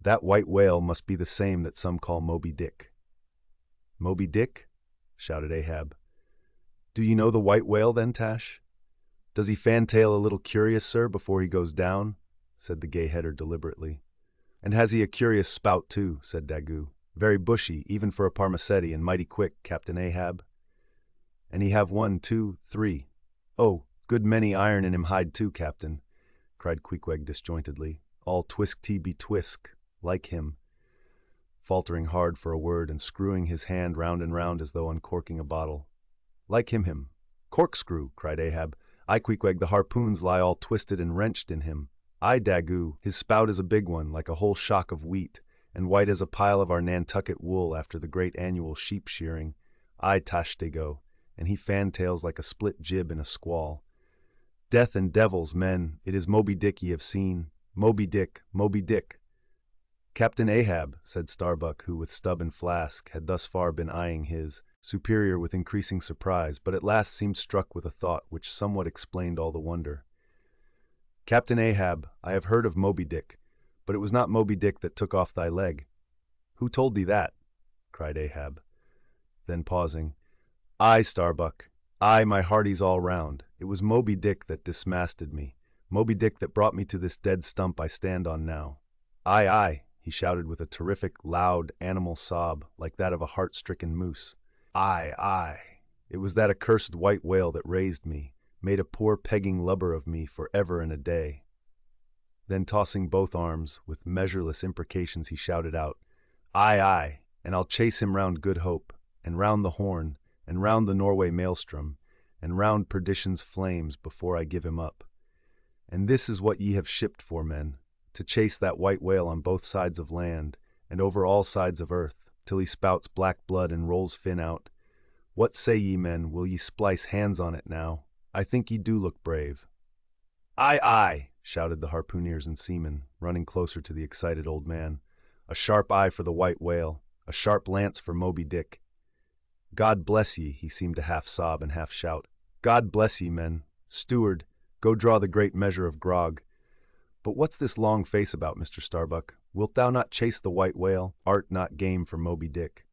"that white whale must be the same that some call Moby-Dick." "Moby-Dick?" shouted Ahab. "Do you know the white whale, then, Tash? Does he fantail a little curious, sir, before he goes down?" said the gay-header deliberately. "And has he a curious spout, too?" said Daggoo. "Very bushy, even for a parmacetti, and mighty quick, Captain Ahab." "And he have 1, 2, 3. Oh, good many iron in him hide, too, Captain," cried Queequeg disjointedly. "All twisk-tee be twisk, like him." faltering hard for a word and screwing his hand round and round as though uncorking a bottle. Like him. Corkscrew, cried Ahab. I queequeg, the harpoons lie all twisted and wrenched in him. I daggoo, his spout is a big one, like a whole shock of wheat, and white as a pile of our Nantucket wool after the great annual sheep shearing. I tashtego, and he fantails like a split jib in a squall. Death and devils, men, it is Moby-Dick ye have seen. Moby-Dick, Moby-Dick. Captain Ahab, said Starbuck, who with stub and flask had thus far been eyeing his superior with increasing surprise, but at last seemed struck with a thought which somewhat explained all the wonder. Captain Ahab, I have heard of Moby-Dick, but it was not Moby-Dick that took off thy leg. Who told thee that? Cried Ahab. Then pausing, I, Starbuck, I, my hearties all round, it was Moby-Dick that dismasted me, Moby-Dick that brought me to this dead stump I stand on now. Aye, he shouted with a terrific, loud, animal sob, like that of a heart-stricken moose. Aye, it was that accursed white whale that raised me, made a poor pegging lubber of me for ever and a day. Then tossing both arms, with measureless imprecations he shouted out, Aye, and I'll chase him round Good Hope, and round the Horn, and round the Norway maelstrom, and round perdition's flames before I give him up. And this is what ye have shipped for, men, to chase that white whale on both sides of land, and over all sides of earth, till he spouts black blood and rolls fin out. What say ye, men, will ye splice hands on it now? I think ye do look brave. Aye, shouted the harpooneers and seamen, running closer to the excited old man. A sharp eye for the white whale, a sharp lance for Moby-Dick. God bless ye, he seemed to half sob and half shout. God bless ye, men. Steward, go draw the great measure of grog. But what's this long face about, Mr. Starbuck? Wilt thou not chase the white whale? Art not game for Moby-Dick?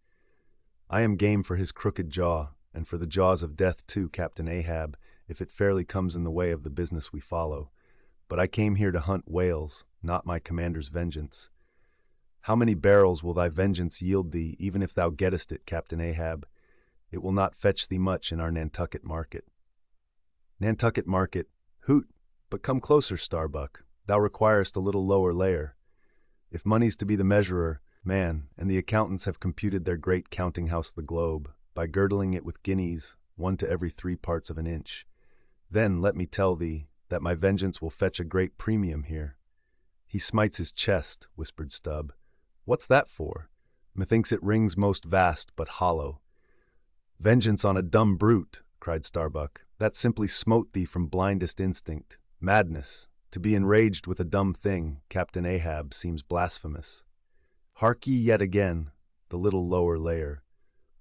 I am game for his crooked jaw, and for the jaws of death too, Captain Ahab, if it fairly comes in the way of the business we follow. But I came here to hunt whales, not my commander's vengeance. How many barrels will thy vengeance yield thee, even if thou gettest it, Captain Ahab? It will not fetch thee much in our Nantucket market. Nantucket market, hoot, but come closer, Starbuck. Thou requirest a little lower layer. If money's to be the measurer, man, and the accountants have computed their great counting house the globe, by girdling it with guineas, 1 to every 3 parts of an inch, then let me tell thee that my vengeance will fetch a great premium here. He smites his chest, whispered Stubb. What's that for? Methinks it rings most vast but hollow. Vengeance on a dumb brute, cried Starbuck. That simply smote thee from blindest instinct. Madness. To be enraged with a dumb thing, Captain Ahab, seems blasphemous. Hark ye yet again, the little lower layer.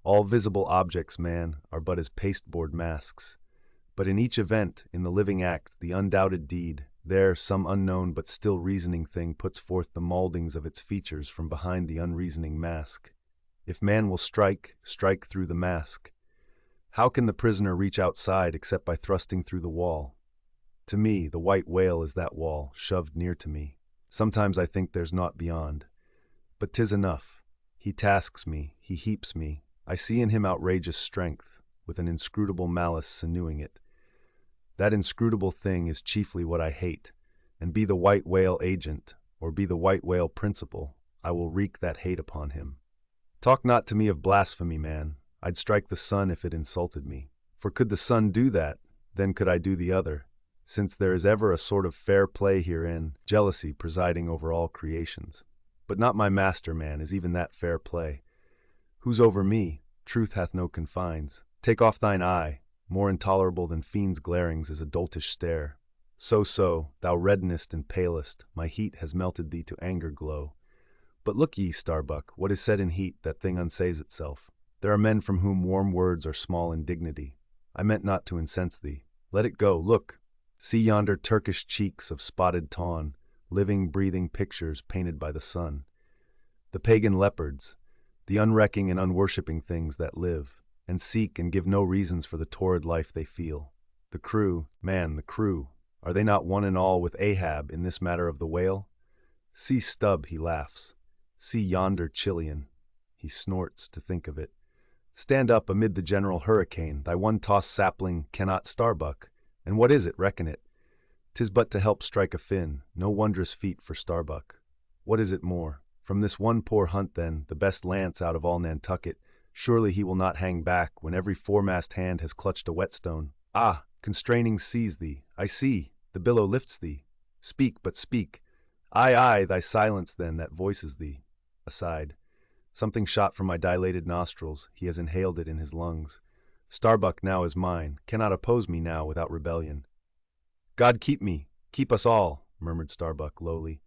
All visible objects, man, are but as pasteboard masks. But in each event, in the living act, the undoubted deed, there some unknown but still reasoning thing puts forth the mouldings of its features from behind the unreasoning mask. If man will strike, strike through the mask. How can the prisoner reach outside except by thrusting through the wall? To me, the white whale is that wall, shoved near to me. Sometimes I think there's naught beyond. But 'tis enough. He tasks me, he heaps me. I see in him outrageous strength, with an inscrutable malice sinewing it. That inscrutable thing is chiefly what I hate, and be the white whale agent, or be the white whale principal, I will wreak that hate upon him. Talk not to me of blasphemy, man. I'd strike the sun if it insulted me. For could the sun do that, then could I do the other, since there is ever a sort of fair play herein, jealousy presiding over all creations. But not my master, man, is even that fair play. Who's over me? Truth hath no confines. Take off thine eye. More intolerable than fiends' glarings is a doltish stare. So, thou reddenest and palest, my heat has melted thee to anger glow. But look ye, Starbuck, what is said in heat, that thing unsays itself. There are men from whom warm words are small in dignity. I meant not to incense thee. Let it go, look. See yonder Turkish cheeks of spotted tawn, living, breathing pictures painted by the sun. The pagan leopards, the unrecking and unworshipping things that live, and seek and give no reasons for the torrid life they feel. The crew, man, the crew, are they not one and all with Ahab in this matter of the whale? See Stubb, he laughs. See yonder Chilean. He snorts to think of it. Stand up amid the general hurricane, thy one-tossed sapling cannot Starbuck. And what is it, reckon it? 'Tis but to help strike a fin, no wondrous feat for Starbuck. What is it more? From this one poor hunt, then, the best lance out of all Nantucket, surely he will not hang back when every foremast hand has clutched a whetstone. Ah, constraining seize thee, I see, the billow lifts thee. Speak, but speak. Aye, aye, thy silence then that voices thee. Aside. Something shot from my dilated nostrils, he has inhaled it in his lungs. Starbuck now is mine, cannot oppose me now without rebellion. God keep me, keep us all, murmured Starbuck lowly.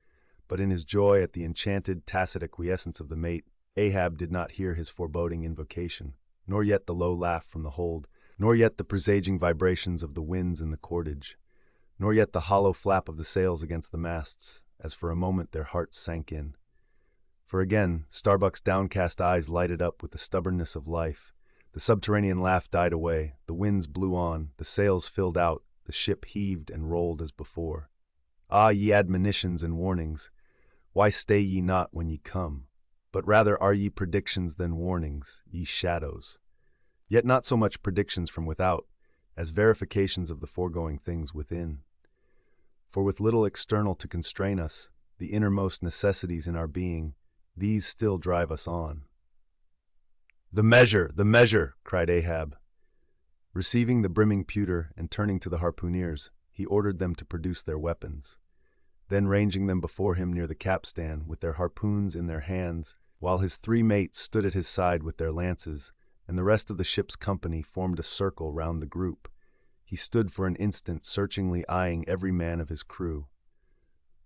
But in his joy at the enchanted, tacit acquiescence of the mate, Ahab did not hear his foreboding invocation, nor yet the low laugh from the hold, nor yet the presaging vibrations of the winds in the cordage, nor yet the hollow flap of the sails against the masts, as for a moment their hearts sank in. For again, Starbuck's downcast eyes lighted up with the stubbornness of life. The subterranean laugh died away, the winds blew on, the sails filled out, the ship heaved and rolled as before. Ah, ye admonitions and warnings, why stay ye not when ye come? But rather are ye predictions than warnings, ye shadows. Yet not so much predictions from without, as verifications of the foregoing things within. For with little external to constrain us, the innermost necessities in our being, these still drive us on. The measure, cried Ahab. Receiving the brimming pewter and turning to the harpooneers, he ordered them to produce their weapons. Then ranging them before him near the capstan, with their harpoons in their hands, while his 3 mates stood at his side with their lances, and the rest of the ship's company formed a circle round the group, he stood for an instant searchingly eyeing every man of his crew.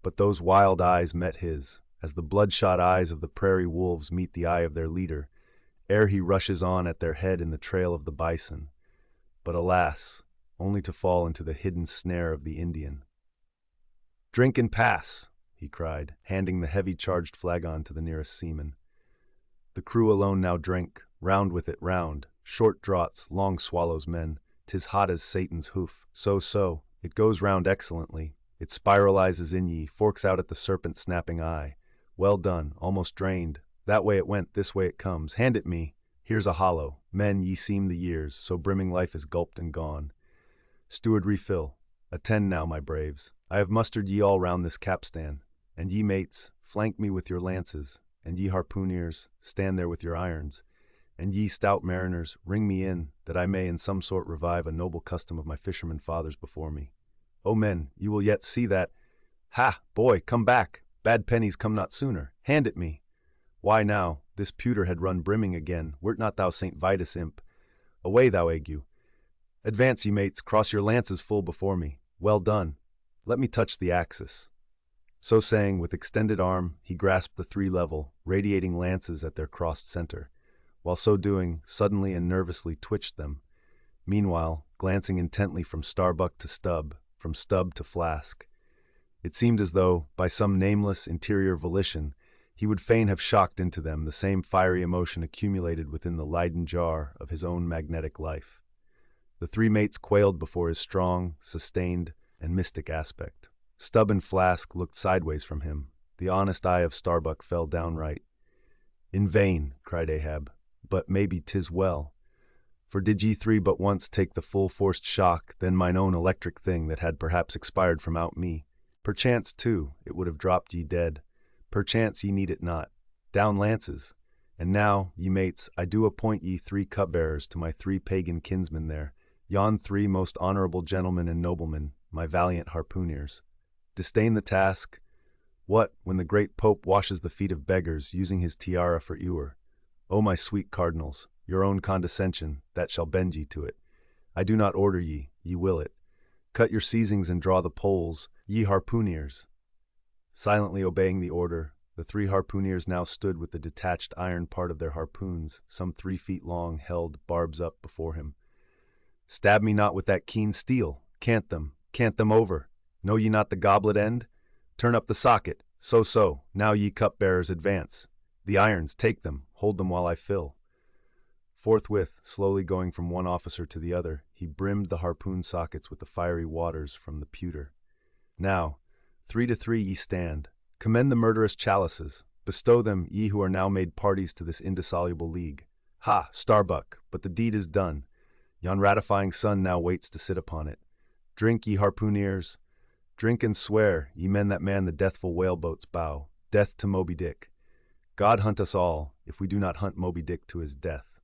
But those wild eyes met his, as the bloodshot eyes of the prairie wolves meet the eye of their leader, ere he rushes on at their head in the trail of the bison. But alas, only to fall into the hidden snare of the Indian. "Drink and pass," he cried, handing the heavy charged flagon to the nearest seaman. The crew alone now drank, round with it round, short draughts, long swallows, men. 'Tis hot as Satan's hoof. So, it goes round excellently. It spiralizes in ye, forks out at the serpent snapping eye. Well done, almost drained. That way it went, this way it comes. Hand it me. Here's a hollow. Men, ye seem the years, so brimming life is gulped and gone. Steward, refill. Attend now, my braves. I have mustered ye all round this capstan, and ye mates, flank me with your lances, and ye harpooneers, stand there with your irons, and ye stout mariners, ring me in, that I may in some sort revive a noble custom of my fishermen fathers before me. O men, you will yet see that— Ha, boy, come back! Bad pennies come not sooner. Hand it me. Why now, this pewter had run brimming again, wert not thou St. Vitus imp? Away, thou ague. Advance, ye mates, cross your lances full before me. Well done. Let me touch the axis. So saying, with extended arm, he grasped the 3 level, radiating lances at their crossed center. While so doing, suddenly and nervously twitched them. Meanwhile, glancing intently from Starbuck to Stubb, from Stubb to Flask, it seemed as though, by some nameless interior volition, he would fain have shocked into them the same fiery emotion accumulated within the Leyden jar of his own magnetic life. The 3 mates quailed before his strong, sustained, and mystic aspect. Stubb and Flask looked sideways from him. The honest eye of Starbuck fell downright. "In vain," cried Ahab, "but maybe 'tis well. For did ye 3 but once take the full-forced shock, then mine own electric thing that had perhaps expired from out me, perchance, too, it would have dropped ye dead. Perchance ye need it not. Down lances! And now, ye mates, I do appoint ye 3 cupbearers to my 3 pagan kinsmen there, yon 3 most honorable gentlemen and noblemen, my valiant harpooneers. Disdain the task? What, when the great Pope washes the feet of beggars, using his tiara for ewer? O my sweet cardinals, your own condescension, that shall bend ye to it. I do not order ye, ye will it. Cut your seizings and draw the poles, ye harpooneers. Silently obeying the order, the 3 harpooneers now stood with the detached iron part of their harpoons, some 3 feet long, held, barbs up, before him. Stab me not with that keen steel. Cant them over. Know ye not the goblet end? Turn up the socket. So. Now ye cupbearers advance. The irons, take them, hold them while I fill. Forthwith, slowly going from one officer to the other, he brimmed the harpoon sockets with the fiery waters from the pewter. Now, 3 to 3 ye stand. Commend the murderous chalices. Bestow them, ye who are now made parties to this indissoluble league. Ha, Starbuck, but the deed is done. Yon ratifying sun now waits to sit upon it. Drink, ye harpooneers. Drink and swear, ye men that man the deathful whaleboat's bow. Death to Moby-Dick. God hunt us all, if we do not hunt Moby-Dick to his death.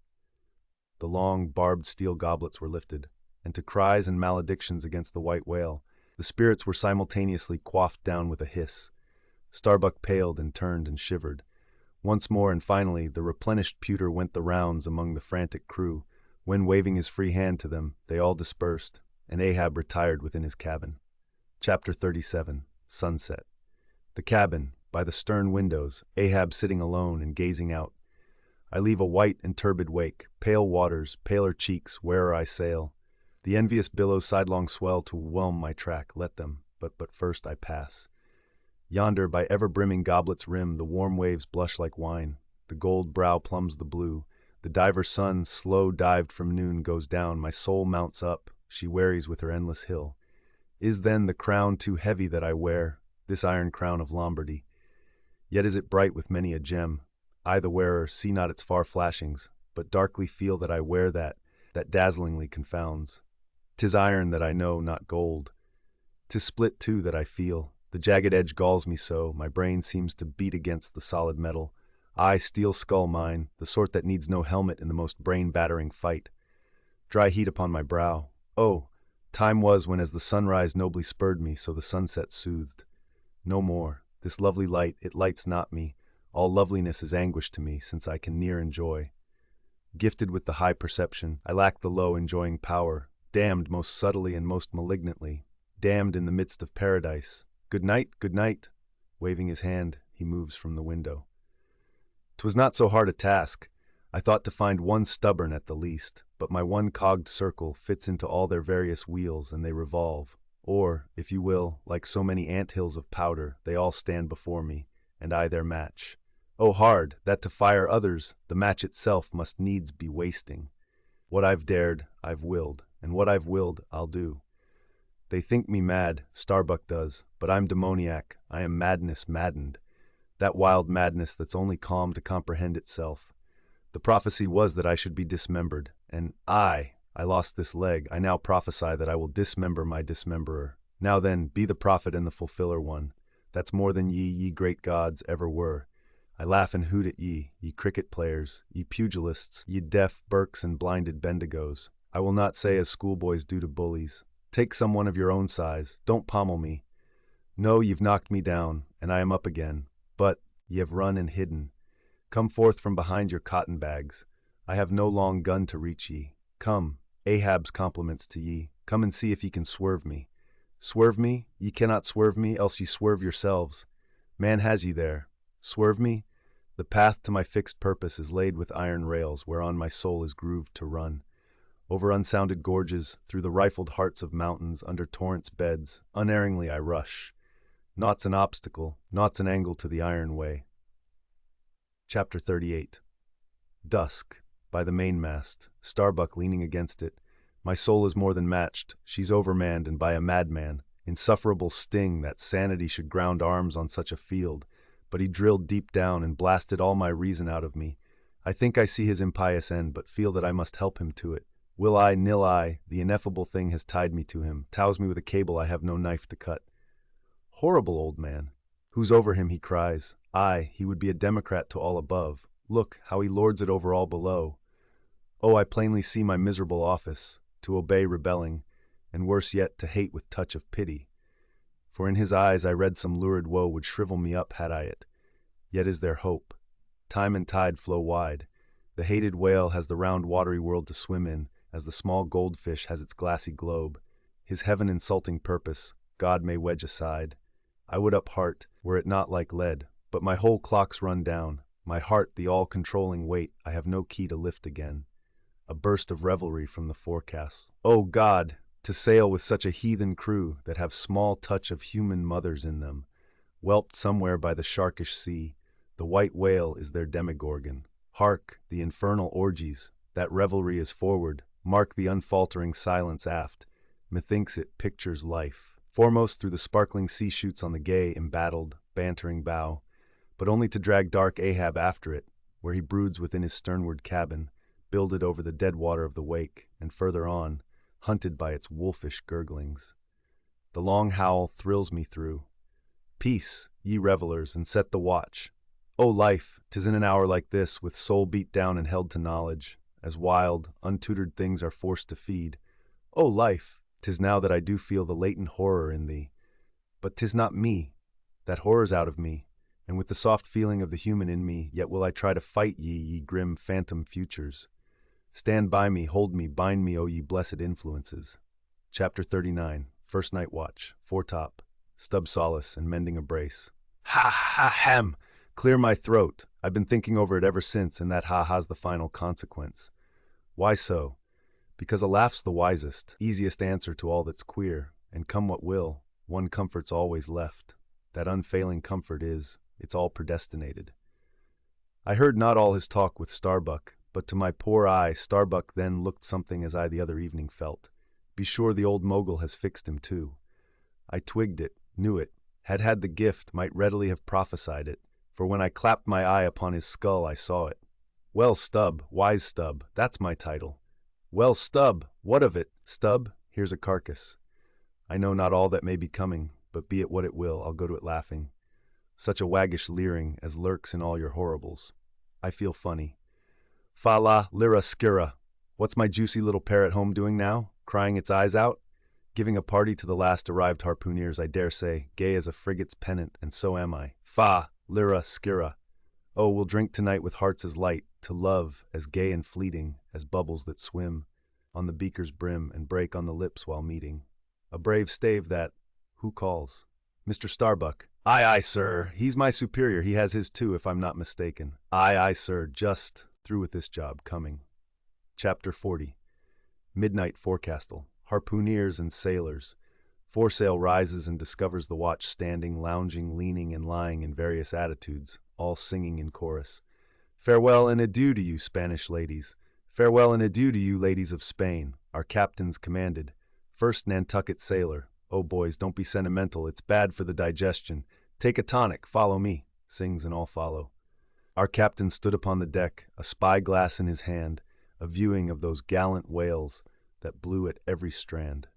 The long, barbed steel goblets were lifted, and to cries and maledictions against the white whale, the spirits were simultaneously quaffed down with a hiss. Starbuck paled and turned and shivered. Once more and finally, the replenished pewter went the rounds among the frantic crew, when, waving his free hand to them, they all dispersed, and Ahab retired within his cabin. Chapter 37. Sunset. The cabin, by the stern windows, Ahab sitting alone and gazing out. I leave a white and turbid wake, pale waters, paler cheeks, where'er I sail. The envious billows sidelong swell to whelm my track, let them, but first I pass. Yonder, by ever-brimming goblet's rim, the warm waves blush like wine. The gold brow plumbs the blue. The diver sun, slow dived from noon, goes down. My soul mounts up. She wearies with her endless hill. Is then the crown too heavy that I wear, this iron crown of Lombardy? Yet is it bright with many a gem. I, the wearer, see not its far flashings, but darkly feel that I wear that dazzlingly confounds. 'Tis iron that I know, not gold. 'Tis split, too, that I feel. The jagged edge galls me so, my brain seems to beat against the solid metal. I, steel skull mine, the sort that needs no helmet in the most brain-battering fight. Dry heat upon my brow. Oh, time was when as the sunrise nobly spurred me, so the sunset soothed. No more. This lovely light, it lights not me. All loveliness is anguish to me, since I can near enjoy. Gifted with the high perception, I lack the low enjoying power, damned most subtly and most malignantly, damned in the midst of paradise. Good night, good night. Waving his hand, he moves from the window. 'Twas not so hard a task. I thought to find one stubborn at the least, but my one cogged circle fits into all their various wheels, and they revolve. Or, if you will, like so many ant-hills of powder, they all stand before me, and I their match. Oh, hard, that to fire others, the match itself must needs be wasting. What I've dared, I've willed, and what I've willed, I'll do. They think me mad, Starbuck does, but I'm demoniac, I am madness maddened. That wild madness that's only calm to comprehend itself. The prophecy was that I should be dismembered, and I lost this leg. I now prophesy that I will dismember my dismemberer. Now then, be the prophet and the fulfiller one. That's more than ye great gods, ever were. I laugh and hoot at ye cricket players, ye pugilists, ye deaf Burkes and blinded Bendigos. I will not say as schoolboys do to bullies, take some one of your own size, don't pommel me. No, you've knocked me down, and I am up again, but ye have run and hidden. Come forth from behind your cotton bags. I have no long gun to reach ye. Come, Ahab's compliments to ye. Come and see if ye can swerve me. Swerve me? Ye cannot swerve me, else ye swerve yourselves. Man has ye there. Swerve me? The path to my fixed purpose is laid with iron rails, whereon my soul is grooved to run. Over unsounded gorges, through the rifled hearts of mountains, under torrents' beds, unerringly I rush. Naught's an obstacle, naught's an angle to the iron way. Chapter 38. Dusk. By the mainmast, Starbuck leaning against it. My soul is more than matched, she's overmanned and by a madman. Insufferable sting that sanity should ground arms on such a field, but he drilled deep down and blasted all my reason out of me. I think I see his impious end, but feel that I must help him to it. Will I, nil I, the ineffable thing has tied me to him, tows me with a cable I have no knife to cut. Horrible old man. Who's over him, he cries. Aye, he would be a democrat to all above. Look, how he lords it over all below. Oh, I plainly see my miserable office, to obey rebelling, and worse yet, to hate with touch of pity. For in his eyes I read some lurid woe would shrivel me up had I it. Yet is there hope. Time and tide flow wide. The hated whale has the round watery world to swim in, as the small goldfish has its glassy globe. His heaven-insulting purpose, God may wedge aside. I would up-heart, were it not like lead, but my whole clock's run down. My heart, the all-controlling weight, I have no key to lift again. A burst of revelry from the forecast. Oh God, to sail with such a heathen crew that have small touch of human mothers in them. Whelped somewhere by the sharkish sea, the white whale is their demigorgon. Hark, the infernal orgies, that revelry is forward. Mark the unfaltering silence aft. Methinks it pictures life. Foremost through the sparkling sea shoots on the gay, embattled, bantering bow, but only to drag dark Ahab after it, where he broods within his sternward cabin, builded over the dead water of the wake, and further on, hunted by its wolfish gurglings. The long howl thrills me through. Peace, ye revelers, and set the watch. O life, 'tis in an hour like this, with soul beat down and held to knowledge, as wild, untutored things are forced to feed. O life, 'tis now that I do feel the latent horror in thee. But 'tis not me, that horror's out of me, and with the soft feeling of the human in me, yet will I try to fight ye grim phantom futures. Stand by me, hold me, bind me, O ye blessed influences. Chapter 39, First Night Watch, Foretop, Stub Solace, and Mending a Brace. Ha ha ham! Clear my throat. I've been thinking over it ever since, and that ha-ha's the final consequence. Why so? Because a laugh's the wisest, easiest answer to all that's queer, and come what will, one comfort's always left. That unfailing comfort is, it's all predestinated. I heard not all his talk with Starbuck, but to my poor eye Starbuck then looked something as I the other evening felt. Be sure the old mogul has fixed him too. I twigged it, knew it, had the gift, might readily have prophesied it, for when I clapped my eye upon his skull I saw it. Well, Stub, wise Stub, that's my title. Well, Stub, what of it? Stub, here's a carcass. I know not all that may be coming, but be it what it will, I'll go to it laughing. Such a waggish leering as lurks in all your horribles. I feel funny. Fa la, lira skira. What's my juicy little parrot home doing now? Crying its eyes out? Giving a party to the last arrived harpooneers, I dare say, gay as a frigate's pennant, and so am I. Fa, lira skira. Oh, we'll drink tonight with hearts as light, to love as gay and fleeting as bubbles that swim on the beaker's brim and break on the lips while meeting. A brave stave that, who calls? Mr. Starbuck. Aye, aye, sir. He's my superior. He has his too, if I'm not mistaken. Aye, aye, sir. Just through with this job. Coming. Chapter 40. Midnight forecastle. Harpooneers and sailors. Foresail rises and discovers the watch standing, lounging, leaning, and lying in various attitudes, all singing in chorus. Farewell and adieu to you, Spanish ladies. Farewell and adieu to you, ladies of Spain. Our captains commanded. First Nantucket sailor. Oh, boys, don't be sentimental. It's bad for the digestion. Take a tonic. Follow me. Sings and all follow. Our captain stood upon the deck, a spy-glass in his hand, a viewing of those gallant whales that blew at every strand.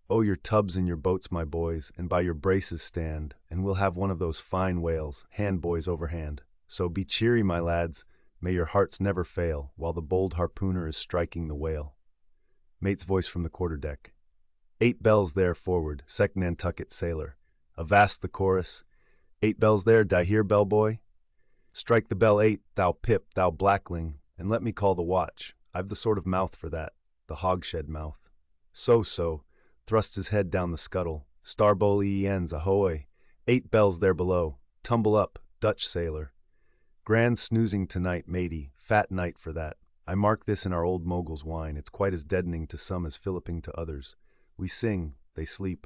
Oh, your tubs and your boats, my boys, and by your braces stand, and we'll have one of those fine whales, hand, boys, overhand. So be cheery, my lads. May your hearts never fail, while the bold harpooner is striking the whale. Mate's voice from the quarterdeck. 8 bells there forward, sec Nantucket sailor. Avast the chorus. 8 bells there, d'ye hear, bellboy? Strike the bell 8, thou pip, thou blackling, and let me call the watch. I've the sort of mouth for that, the hogshed mouth. So, thrusts his head down the scuttle. Starbowly ends, ahoy! 8 bells there below. Tumble up, Dutch sailor. Grand snoozing tonight, matey. Fat night for that. I mark this in our old mogul's wine. It's quite as deadening to some as filliping to others. We sing, they sleep.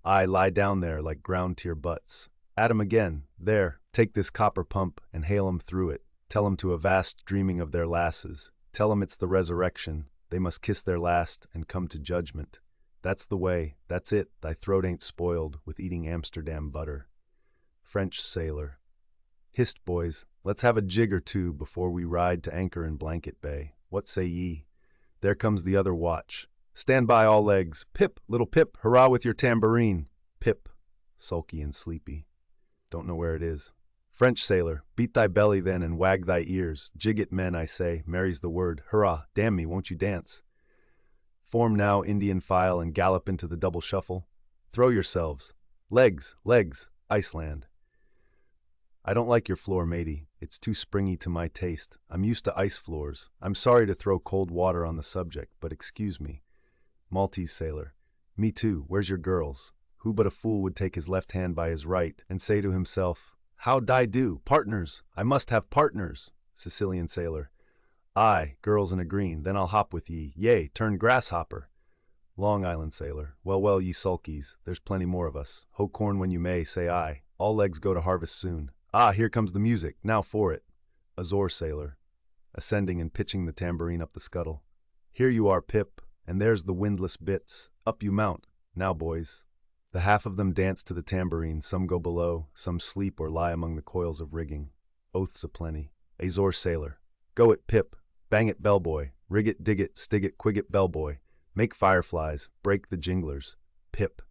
I lie down there like ground to your butts. At 'em again. There, take this copper pump and hail 'em through it. Tell 'em to avast dreaming of their lasses. Tell 'em it's the resurrection. They must kiss their last and come to judgment. That's the way. That's it. Thy throat ain't spoiled with eating Amsterdam butter. French sailor. Hist, boys. Let's have a jig or two before we ride to anchor in Blanket Bay. What say ye? There comes the other watch. Stand by, all legs. Pip, little Pip, hurrah with your tambourine. Pip, sulky and sleepy. Don't know where it is. French sailor, beat thy belly then and wag thy ears. Jig it, men, I say, marry's the word. Hurrah, damn me, won't you dance? Form now, Indian file, and gallop into the double shuffle. Throw yourselves. Legs, legs, Iceland. I don't like your floor, matey. It's too springy to my taste. I'm used to ice floors. I'm sorry to throw cold water on the subject, but excuse me. Maltese sailor. Me too. Where's your girls? Who but a fool would take his left hand by his right and say to himself, how'd I do? Partners! I must have partners! Sicilian sailor. Aye, girls in a green, then I'll hop with ye. Yea, turn grasshopper. Long Island sailor. Well, ye sulkies, there's plenty more of us. Hoe corn when you may, say I. All legs go to harvest soon. Ah, here comes the music. Now for it. Azore sailor. Ascending and pitching the tambourine up the scuttle. Here you are, Pip, and there's the windlass bits. Up you mount. Now, boys. The half of them dance to the tambourine. Some go below, some sleep or lie among the coils of rigging. Oaths aplenty. Azore sailor. Go it, Pip. Bang it, bellboy. Rig it, dig it, stig it, quig it, bellboy. Make fireflies. Break the jinglers. Pip.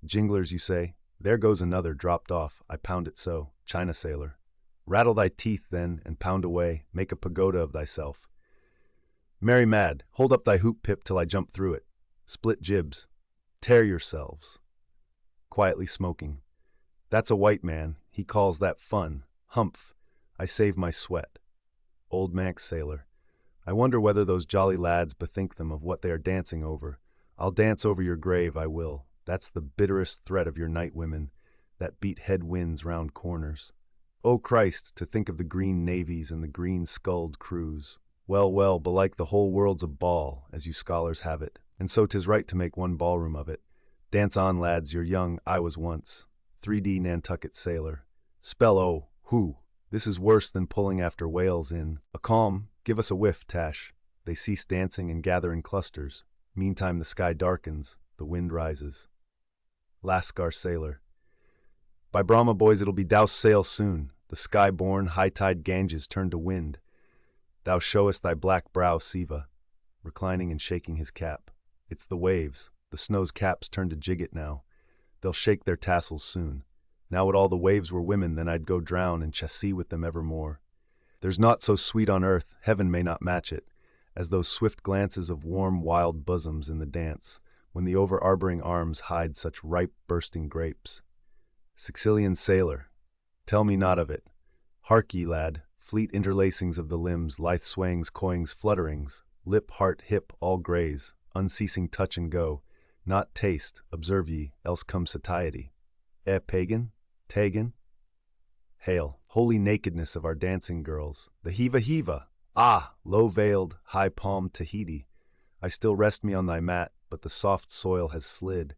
Jinglers, you say? There goes another, dropped off. I pound it so. China sailor. Rattle thy teeth, then, and pound away, make a pagoda of thyself. Merry mad, hold up thy hoop pip till I jump through it. Split jibs. Tear yourselves. Quietly smoking. That's a white man, he calls that fun. Humph, I save my sweat. Old Manx sailor. I wonder whether those jolly lads bethink them of what they are dancing over. I'll dance over your grave, I will. That's the bitterest threat of your night women, that beat head winds round corners. O Christ, to think of the green navies and the green-skulled crews. Well, well, belike the whole world's a ball, as you scholars have it, and so 'tis right to make one ballroom of it. Dance on, lads, you're young, I was once. 3D Nantucket sailor. Spell O, who? This is worse than pulling after whales in a calm. Give us a whiff, Tash. They cease dancing and gather in clusters. Meantime the sky darkens, the wind rises. Lascar sailor. By Brahma, boys, it'll be douse sail soon. The sky-born, high-tide Ganges turn to wind. Thou showest thy black brow, Siva, reclining and shaking his cap. It's the waves. The snow's caps turn to jigget now. They'll shake their tassels soon. Now would all the waves were women, then I'd go drown and chassee with them evermore. There's naught so sweet on earth, heaven may not match it, as those swift glances of warm, wild bosoms in the dance, when the over-arboring arms hide such ripe, bursting grapes. Sicilian sailor, tell me not of it. Hark ye, lad, fleet interlacings of the limbs, lithe swayings, coyings, flutterings, lip, heart, hip, all graze, unceasing touch and go, not taste, observe ye, else come satiety. Pagan? Tagan? Hail, holy nakedness of our dancing girls, the heava-heava! Ah, low-veiled, high-palmed Tahiti! I still rest me on thy mat, but the soft soil has slid.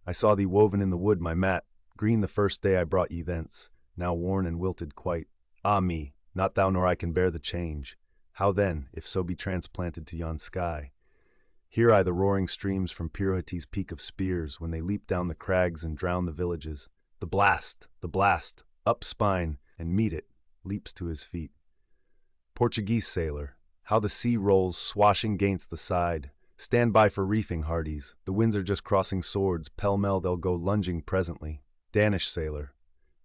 I saw thee woven in the wood, my mat, green the first day I brought ye thence, now worn and wilted quite. Ah me, not thou nor I can bear the change. How then, if so be transplanted to yon sky? Hear I the roaring streams from Pirohite's peak of spears, when they leap down the crags and drown the villages. The blast, up spine, and meet it, leaps to his feet. Portuguese sailor, how the sea rolls swashing gainst the side. Stand by for reefing, hearties. The winds are just crossing swords, pell-mell they'll go lunging presently. Danish sailor,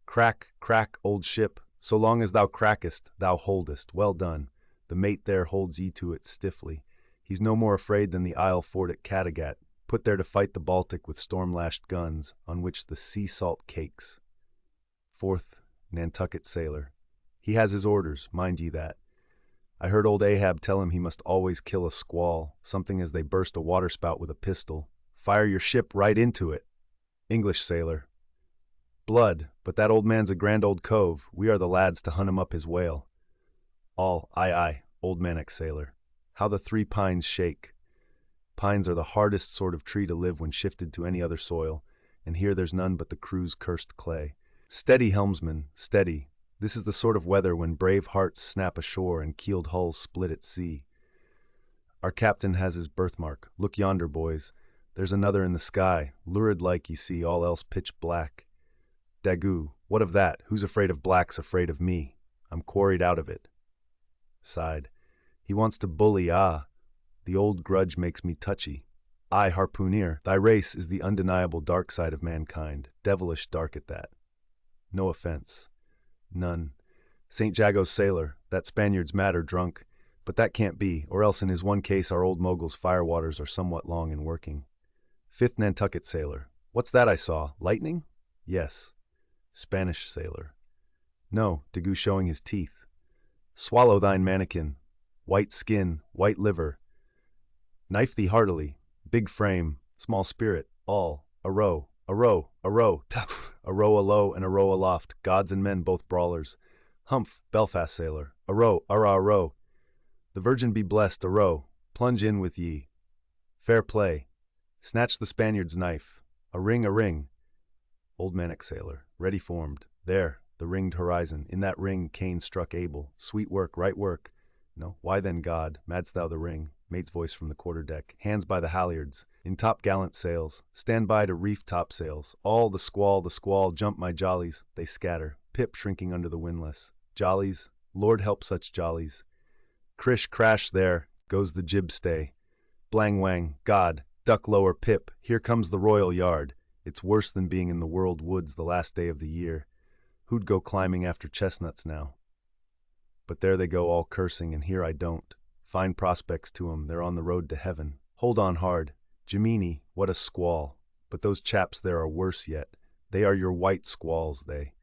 crack, crack, old ship, so long as thou crackest, thou holdest, well done. The mate there holds ye to it stiffly. He's no more afraid than the Isle fort at Kattegat, put there to fight the Baltic with storm-lashed guns, on which the sea salt cakes. Fourth Nantucket sailor. He has his orders, mind ye that. I heard old Ahab tell him he must always kill a squall, something as they burst a waterspout with a pistol. Fire your ship right into it. English sailor. Blood, but that old man's a grand old cove. We are the lads to hunt him up his whale. All, aye, old Manic sailor. How the three pines shake. Pines are the hardest sort of tree to live when shifted to any other soil, and here there's none but the crew's cursed clay. Steady, helmsman, steady. This is the sort of weather when brave hearts snap ashore and keeled hulls split at sea. Our captain has his birthmark. Look yonder, boys. There's another in the sky, lurid like, ye see, all else pitch black. Daggoo, what of that? Who's afraid of black's afraid of me. I'm quarried out of it. Sighed. He wants to bully, ah. The old grudge makes me touchy. I, harpooner, thy race is the undeniable dark side of mankind, devilish dark at that. No offense. None. St. Jago's sailor, that Spaniard's mad or drunk, but that can't be, or else in his one case our old mogul's firewaters are somewhat long in working. Fifth Nantucket sailor. What's that I saw? Lightning? Yes. Spanish sailor. No, Daggoo showing his teeth. Swallow thine mannikin. White skin, white liver. Knife thee heartily. Big frame, small spirit, all. A row, tough. A row alow and a row aloft, gods and men both brawlers. Humph, Belfast sailor. A row, a row. The Virgin be blessed, a row. Plunge in with ye. Fair play. Snatch the Spaniard's knife. A ring. Old Manic sailor, ready formed. There, the ringed horizon. In that ring Cain struck Abel. Sweet work, right work. No, why then, God, madst thou the ring? Mate's voice from the quarter-deck. Hands by the halyards. In top-gallant sails. Stand by to reef topsails. All the squall, jump my jollies. They scatter. Pip shrinking under the windlass. Jollies, Lord help such jollies. Crish crash there, goes the jib-stay. Blang wang, God, duck lower, Pip, here comes the royal yard. It's worse than being in the world woods the last day of the year. Who'd go climbing after chestnuts now? But there they go all cursing, and here I don't. Fine prospects to 'em, they're on the road to heaven. Hold on hard. Jiminy, what a squall. But those chaps there are worse yet. They are your white squalls, they.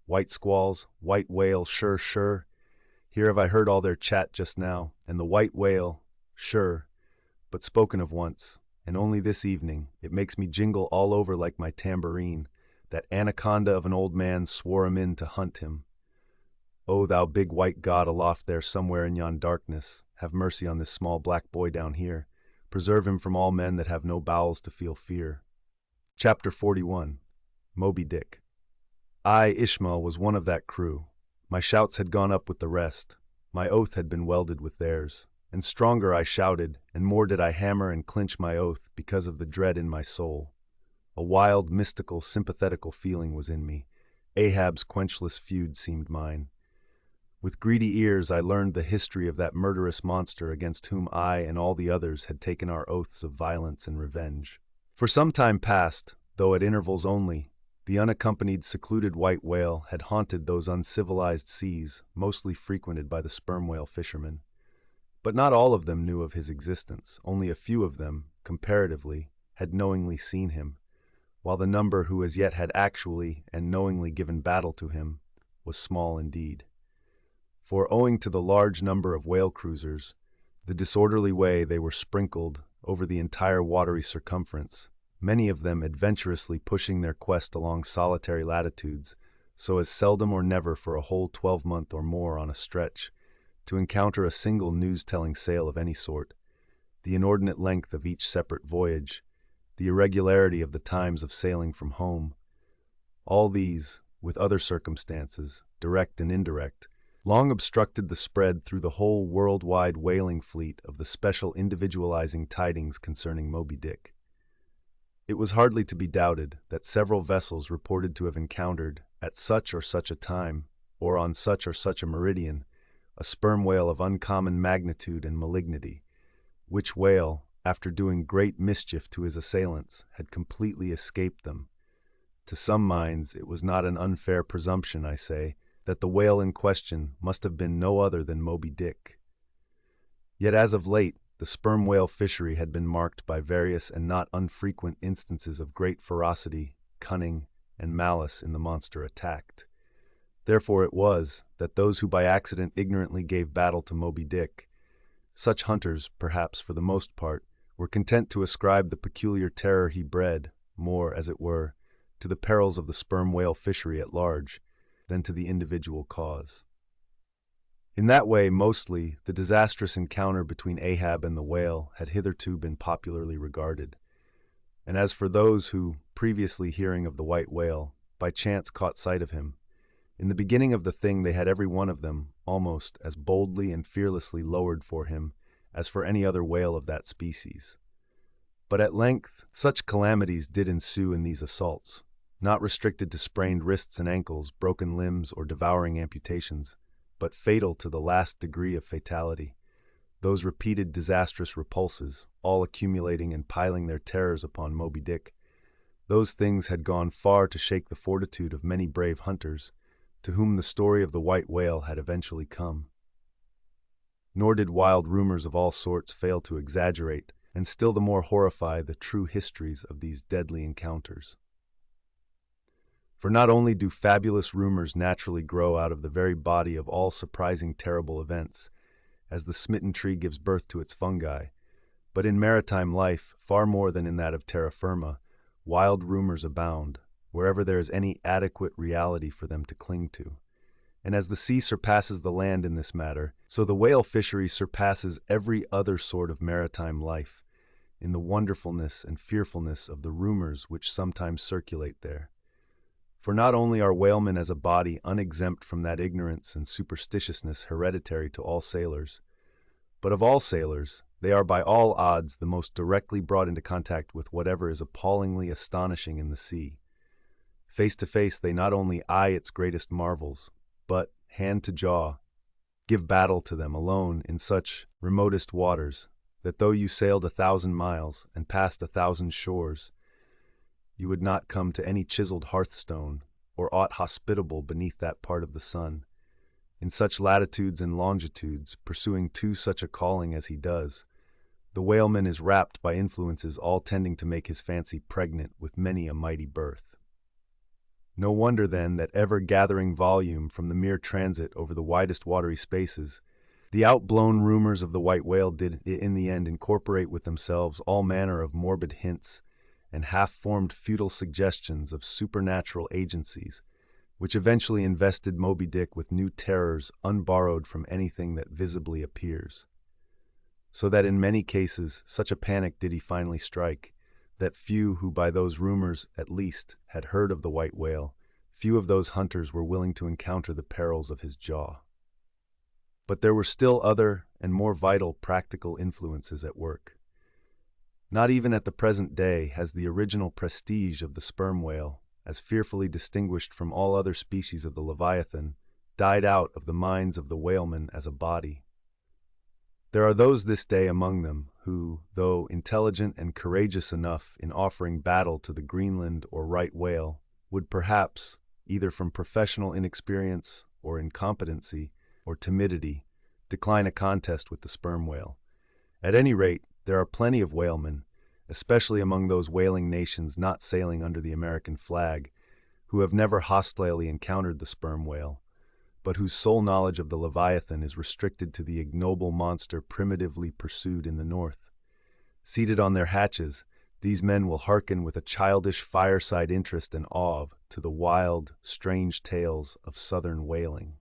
White squalls, white whale, sure, sure. Here have I heard all their chat just now, and the white whale, sure, but spoken of once, and only this evening. It makes me jingle all over like my tambourine. That anaconda of an old man swore 'em in to hunt him. O thou big white God aloft there somewhere in yon darkness, have mercy on this small black boy down here. Preserve him from all men that have no bowels to feel fear. Chapter 41. Moby-Dick. I, Ishmael, was one of that crew. My shouts had gone up with the rest. My oath had been welded with theirs. And stronger I shouted, and more did I hammer and clinch my oath because of the dread in my soul. A wild, mystical, sympathetical feeling was in me. Ahab's quenchless feud seemed mine. With greedy ears I learned the history of that murderous monster against whom I and all the others had taken our oaths of violence and revenge. For some time past, though at intervals only, the unaccompanied, secluded white whale had haunted those uncivilized seas, mostly frequented by the sperm whale fishermen. But not all of them knew of his existence. Only a few of them, comparatively, had knowingly seen him, while the number who as yet had actually and knowingly given battle to him was small indeed. For owing to the large number of whale cruisers, the disorderly way they were sprinkled over the entire watery circumference, many of them adventurously pushing their quest along solitary latitudes, so as seldom or never for a whole 12-month or more on a stretch, to encounter a single news-telling sail of any sort, the inordinate length of each separate voyage, the irregularity of the times of sailing from home. All these, with other circumstances, direct and indirect, long obstructed the spread through the whole worldwide whaling fleet of the special individualizing tidings concerning Moby-Dick. It was hardly to be doubted that several vessels reported to have encountered, at such or such a time, or on such or such a meridian, a sperm whale of uncommon magnitude and malignity, which whale, after doing great mischief to his assailants, had completely escaped them. To some minds it was not an unfair presumption, I say, that the whale in question must have been no other than Moby-Dick. Yet as of late, the sperm whale fishery had been marked by various and not unfrequent instances of great ferocity, cunning, and malice in the monster attacked. Therefore it was that those who by accident ignorantly gave battle to Moby-Dick, such hunters, perhaps for the most part, were content to ascribe the peculiar terror he bred, more, as it were, to the perils of the sperm whale fishery at large, than to the individual cause. In that way, mostly, the disastrous encounter between Ahab and the whale had hitherto been popularly regarded. And as for those who, previously hearing of the white whale, by chance caught sight of him, in the beginning of the thing they had every one of them, almost, as boldly and fearlessly lowered for him as for any other whale of that species. But at length, such calamities did ensue in these assaults, not restricted to sprained wrists and ankles, broken limbs, or devouring amputations, but fatal to the last degree of fatality, those repeated disastrous repulses, all accumulating and piling their terrors upon Moby-Dick. Those things had gone far to shake the fortitude of many brave hunters, to whom the story of the white whale had eventually come. Nor did wild rumors of all sorts fail to exaggerate, and still the more horrify, the true histories of these deadly encounters. For not only do fabulous rumors naturally grow out of the very body of all surprising terrible events, as the smitten tree gives birth to its fungi, but in maritime life, far more than in that of terra firma, wild rumors abound, wherever there is any adequate reality for them to cling to. And as the sea surpasses the land in this matter, so the whale fishery surpasses every other sort of maritime life, in the wonderfulness and fearfulness of the rumors which sometimes circulate there. For not only are whalemen as a body unexempt from that ignorance and superstitiousness hereditary to all sailors, but of all sailors, they are by all odds the most directly brought into contact with whatever is appallingly astonishing in the sea. Face to face they not only eye its greatest marvels, but, hand to jaw, give battle to them alone in such remotest waters, that though you sailed 1,000 miles and passed 1,000 shores, you would not come to any chiseled hearthstone or aught hospitable beneath that part of the sun, in such latitudes and longitudes, pursuing to such a calling as he does, the whaleman is wrapped by influences all tending to make his fancy pregnant with many a mighty birth. No wonder, then, that ever-gathering volume from the mere transit over the widest watery spaces, the outblown rumors of the white whale did in the end incorporate with themselves all manner of morbid hints and half-formed futile suggestions of supernatural agencies, which eventually invested Moby-Dick with new terrors unborrowed from anything that visibly appears. So that in many cases such a panic did he finally strike, that few who by those rumors, at least, had heard of the white whale, few of those hunters were willing to encounter the perils of his jaw. But there were still other and more vital practical influences at work. Not even at the present day has the original prestige of the sperm whale, as fearfully distinguished from all other species of the Leviathan, died out of the minds of the whalemen as a body. There are those this day among them who, though intelligent and courageous enough in offering battle to the Greenland or right whale, would perhaps, either from professional inexperience or incompetency or timidity, decline a contest with the sperm whale. At any rate, there are plenty of whalemen, especially among those whaling nations not sailing under the American flag, who have never hostilely encountered the sperm whale, but whose sole knowledge of the Leviathan is restricted to the ignoble monster primitively pursued in the north. Seated on their hatches, these men will hearken with a childish fireside interest and awe to the wild, strange tales of southern whaling.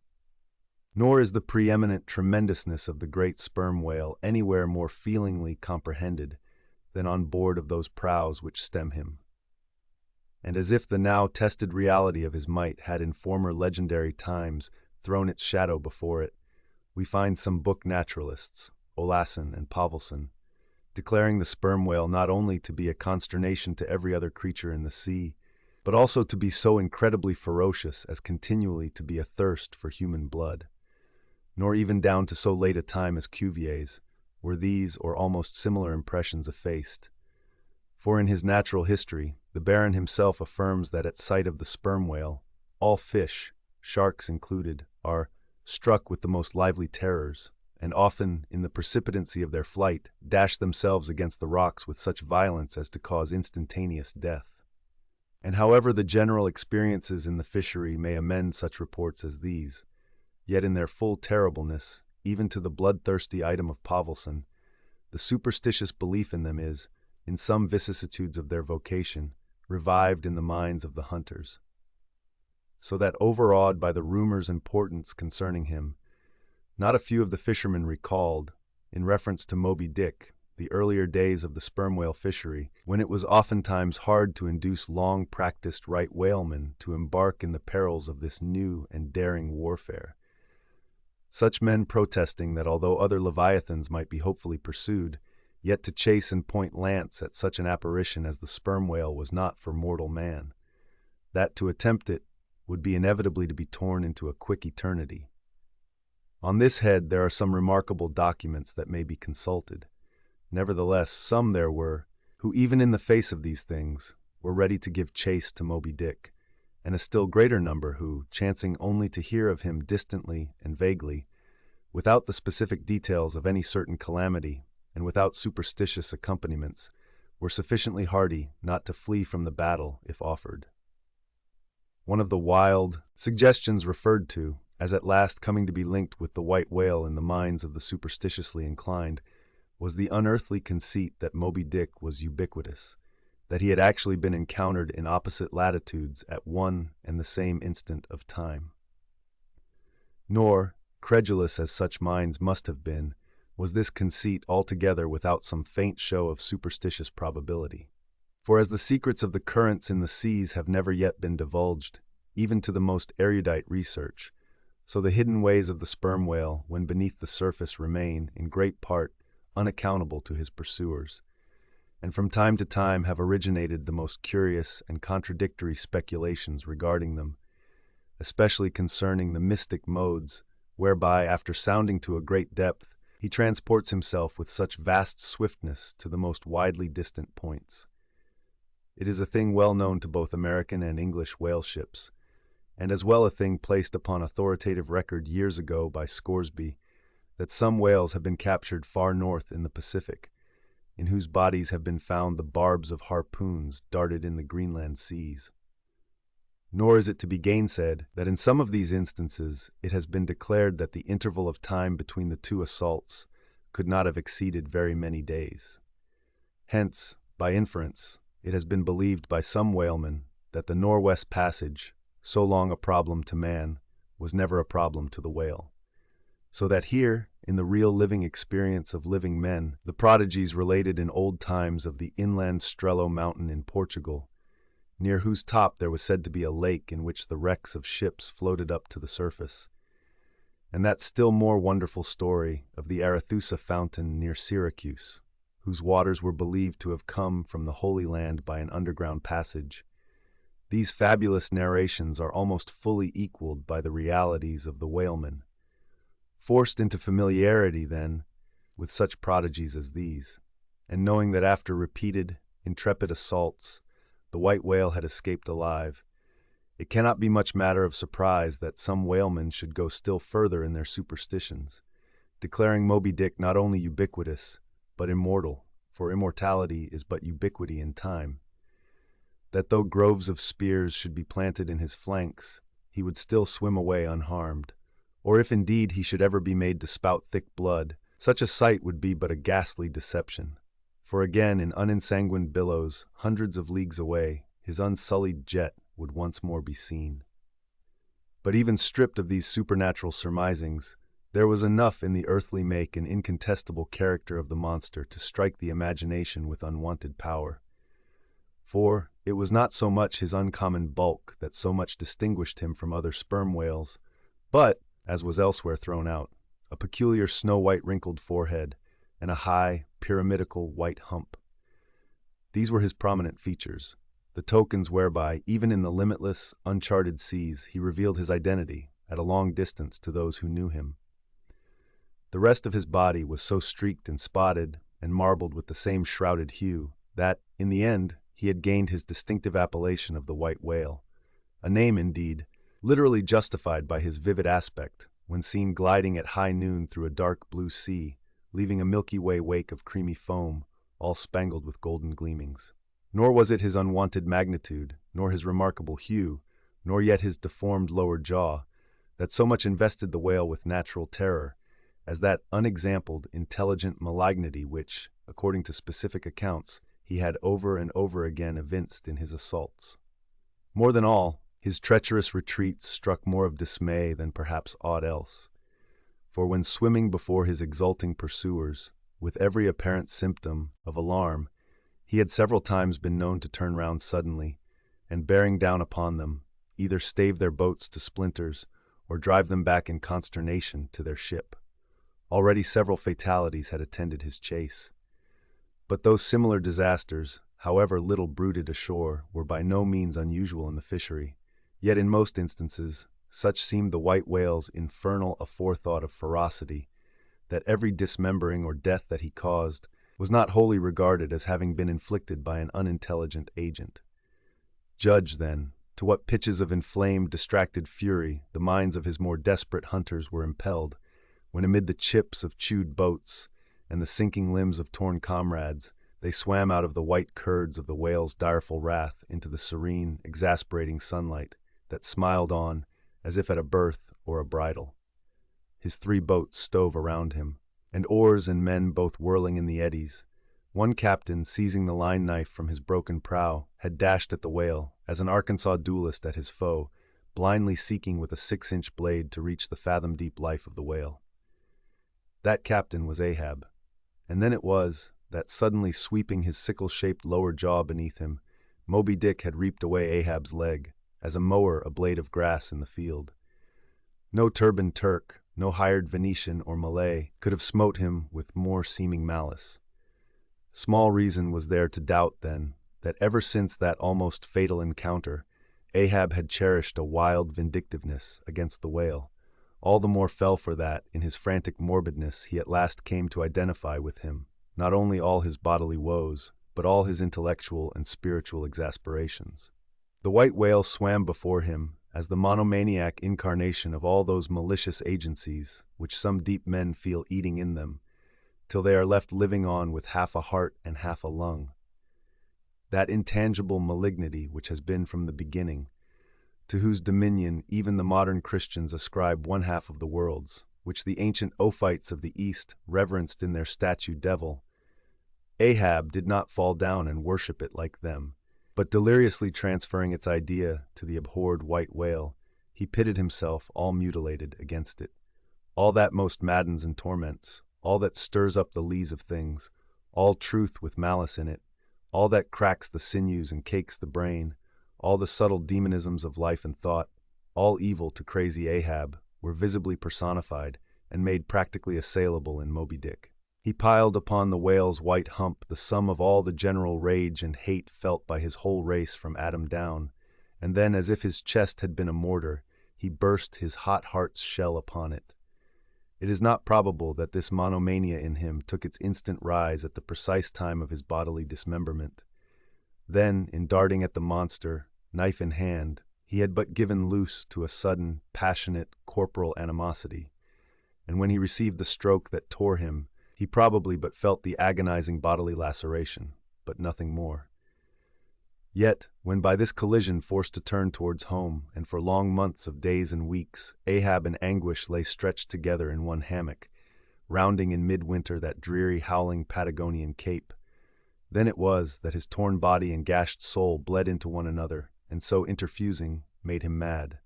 Nor is the preeminent tremendousness of the great sperm whale anywhere more feelingly comprehended than on board of those prows which stem him. And as if the now tested reality of his might had in former legendary times thrown its shadow before it, we find some book naturalists, Olassen and Pavelsen, declaring the sperm whale not only to be a consternation to every other creature in the sea, but also to be so incredibly ferocious as continually to be athirst for human blood. Nor even down to so late a time as Cuvier's were these or almost similar impressions effaced. For in his natural history, the Baron himself affirms that at sight of the sperm whale, all fish, sharks included, are struck with the most lively terrors, and often, in the precipitancy of their flight, dash themselves against the rocks with such violence as to cause instantaneous death. And however the general experiences in the fishery may amend such reports as these, yet in their full terribleness, even to the bloodthirsty item of Pavelsen, the superstitious belief in them is, in some vicissitudes of their vocation, revived in the minds of the hunters. So that overawed by the rumors and portents concerning him, not a few of the fishermen recalled, in reference to Moby-Dick, the earlier days of the sperm whale fishery, when it was oftentimes hard to induce long-practiced right whalemen to embark in the perils of this new and daring warfare. Such men protesting that although other leviathans might be hopefully pursued, yet to chase and point lance at such an apparition as the sperm whale was not for mortal man, that to attempt it would be inevitably to be torn into a quick eternity. On this head there are some remarkable documents that may be consulted. Nevertheless, some there were, who even in the face of these things, were ready to give chase to Moby-Dick, and a still greater number who, chancing only to hear of him distantly and vaguely, without the specific details of any certain calamity, and without superstitious accompaniments, were sufficiently hardy not to flee from the battle if offered. One of the wild suggestions referred to, as at last coming to be linked with the white whale in the minds of the superstitiously inclined, was the unearthly conceit that Moby-Dick was ubiquitous, that he had actually been encountered in opposite latitudes at one and the same instant of time. Nor, credulous as such minds must have been, was this conceit altogether without some faint show of superstitious probability. For as the secrets of the currents in the seas have never yet been divulged, even to the most erudite research, so the hidden ways of the sperm whale, when beneath the surface, remain, in great part, unaccountable to his pursuers, and from time to time have originated the most curious and contradictory speculations regarding them, especially concerning the mystic modes whereby, after sounding to a great depth, he transports himself with such vast swiftness to the most widely distant points. It is a thing well known to both American and English whale ships, and as well a thing placed upon authoritative record years ago by Scoresby, that some whales have been captured far north in the Pacific, in whose bodies have been found the barbs of harpoons darted in the Greenland seas. Nor is it to be gainsaid that in some of these instances it has been declared that the interval of time between the two assaults could not have exceeded very many days. Hence, by inference, it has been believed by some whalemen that the Northwest Passage, so long a problem to man, was never a problem to the whale. So that here, in the real living experience of living men, the prodigies related in old times of the inland Strelo mountain in Portugal, near whose top there was said to be a lake in which the wrecks of ships floated up to the surface, and that still more wonderful story of the Arethusa fountain near Syracuse, whose waters were believed to have come from the Holy Land by an underground passage. These fabulous narrations are almost fully equaled by the realities of the whalemen. Forced into familiarity, then, with such prodigies as these, and knowing that after repeated, intrepid assaults, the white whale had escaped alive, it cannot be much matter of surprise that some whalemen should go still further in their superstitions, declaring Moby-Dick not only ubiquitous, but immortal, for immortality is but ubiquity in time. That though groves of spears should be planted in his flanks, he would still swim away unharmed, or if indeed he should ever be made to spout thick blood, such a sight would be but a ghastly deception. For again, in unensanguined billows, hundreds of leagues away, his unsullied jet would once more be seen. But even stripped of these supernatural surmisings, there was enough in the earthly make and incontestable character of the monster to strike the imagination with unwonted power. For it was not so much his uncommon bulk that so much distinguished him from other sperm whales, but, as was elsewhere thrown out, a peculiar snow-white wrinkled forehead, and a high, pyramidical white hump. These were his prominent features, the tokens whereby, even in the limitless, uncharted seas, he revealed his identity, at a long distance, to those who knew him. The rest of his body was so streaked and spotted, and marbled with the same shrouded hue, that, in the end, he had gained his distinctive appellation of the white whale, a name, indeed, literally justified by his vivid aspect, when seen gliding at high noon through a dark blue sea, leaving a Milky Way wake of creamy foam, all spangled with golden gleamings. Nor was it his unwonted magnitude, nor his remarkable hue, nor yet his deformed lower jaw, that so much invested the whale with natural terror, as that unexampled, intelligent malignity which, according to specific accounts, he had over and over again evinced in his assaults. More than all, his treacherous retreats struck more of dismay than perhaps aught else. For when swimming before his exulting pursuers, with every apparent symptom of alarm, he had several times been known to turn round suddenly, and bearing down upon them, either stave their boats to splinters, or drive them back in consternation to their ship. Already several fatalities had attended his chase. But those similar disasters, however little bruited ashore, were by no means unusual in the fishery, yet in most instances, such seemed the white whale's infernal aforethought of ferocity, that every dismembering or death that he caused was not wholly regarded as having been inflicted by an unintelligent agent. Judge, then, to what pitches of inflamed, distracted fury the minds of his more desperate hunters were impelled, when amid the chips of chewed boats and the sinking limbs of torn comrades, they swam out of the white curds of the whale's direful wrath into the serene, exasperating sunlight that smiled on as if at a birth or a bridal. His 3 boats stove around him, and oars and men both whirling in the eddies. One captain, seizing the line knife from his broken prow, had dashed at the whale, as an Arkansas duelist at his foe, blindly seeking with a 6-inch blade to reach the fathom-deep life of the whale. That captain was Ahab, and then it was that, suddenly sweeping his sickle-shaped lower jaw beneath him, Moby-Dick had reaped away Ahab's leg, as a mower a blade of grass in the field. No turbaned Turk, no hired Venetian or Malay could have smote him with more seeming malice. Small reason was there to doubt, then, that ever since that almost fatal encounter, Ahab had cherished a wild vindictiveness against the whale, all the more fell for that, in his frantic morbidness, he at last came to identify with him, not only all his bodily woes, but all his intellectual and spiritual exasperations. The white whale swam before him, as the monomaniac incarnation of all those malicious agencies which some deep men feel eating in them, till they are left living on with half a heart and half a lung. That intangible malignity which has been from the beginning, to whose dominion even the modern Christians ascribe one half of the world's, which the ancient Ophites of the East reverenced in their statue devil. Ahab did not fall down and worship it like them, but deliriously transferring its idea to the abhorred white whale, he pitted himself, all mutilated, against it. All that most maddens and torments, all that stirs up the lees of things, all truth with malice in it, all that cracks the sinews and cakes the brain, all the subtle demonisms of life and thought, all evil to crazy Ahab, were visibly personified and made practically assailable in Moby-Dick. He piled upon the whale's white hump the sum of all the general rage and hate felt by his whole race from Adam down, and then, as if his chest had been a mortar, he burst his hot heart's shell upon it. It is not probable that this monomania in him took its instant rise at the precise time of his bodily dismemberment. Then, in darting at the monster, knife in hand, he had but given loose to a sudden, passionate, corporal animosity, and when he received the stroke that tore him, he probably but felt the agonizing bodily laceration, but nothing more. Yet, when by this collision forced to turn towards home, and for long months of days and weeks, Ahab and anguish lay stretched together in one hammock, rounding in midwinter that dreary, howling Patagonian cape, then it was that his torn body and gashed soul bled into one another, and so interfusing, made him mad.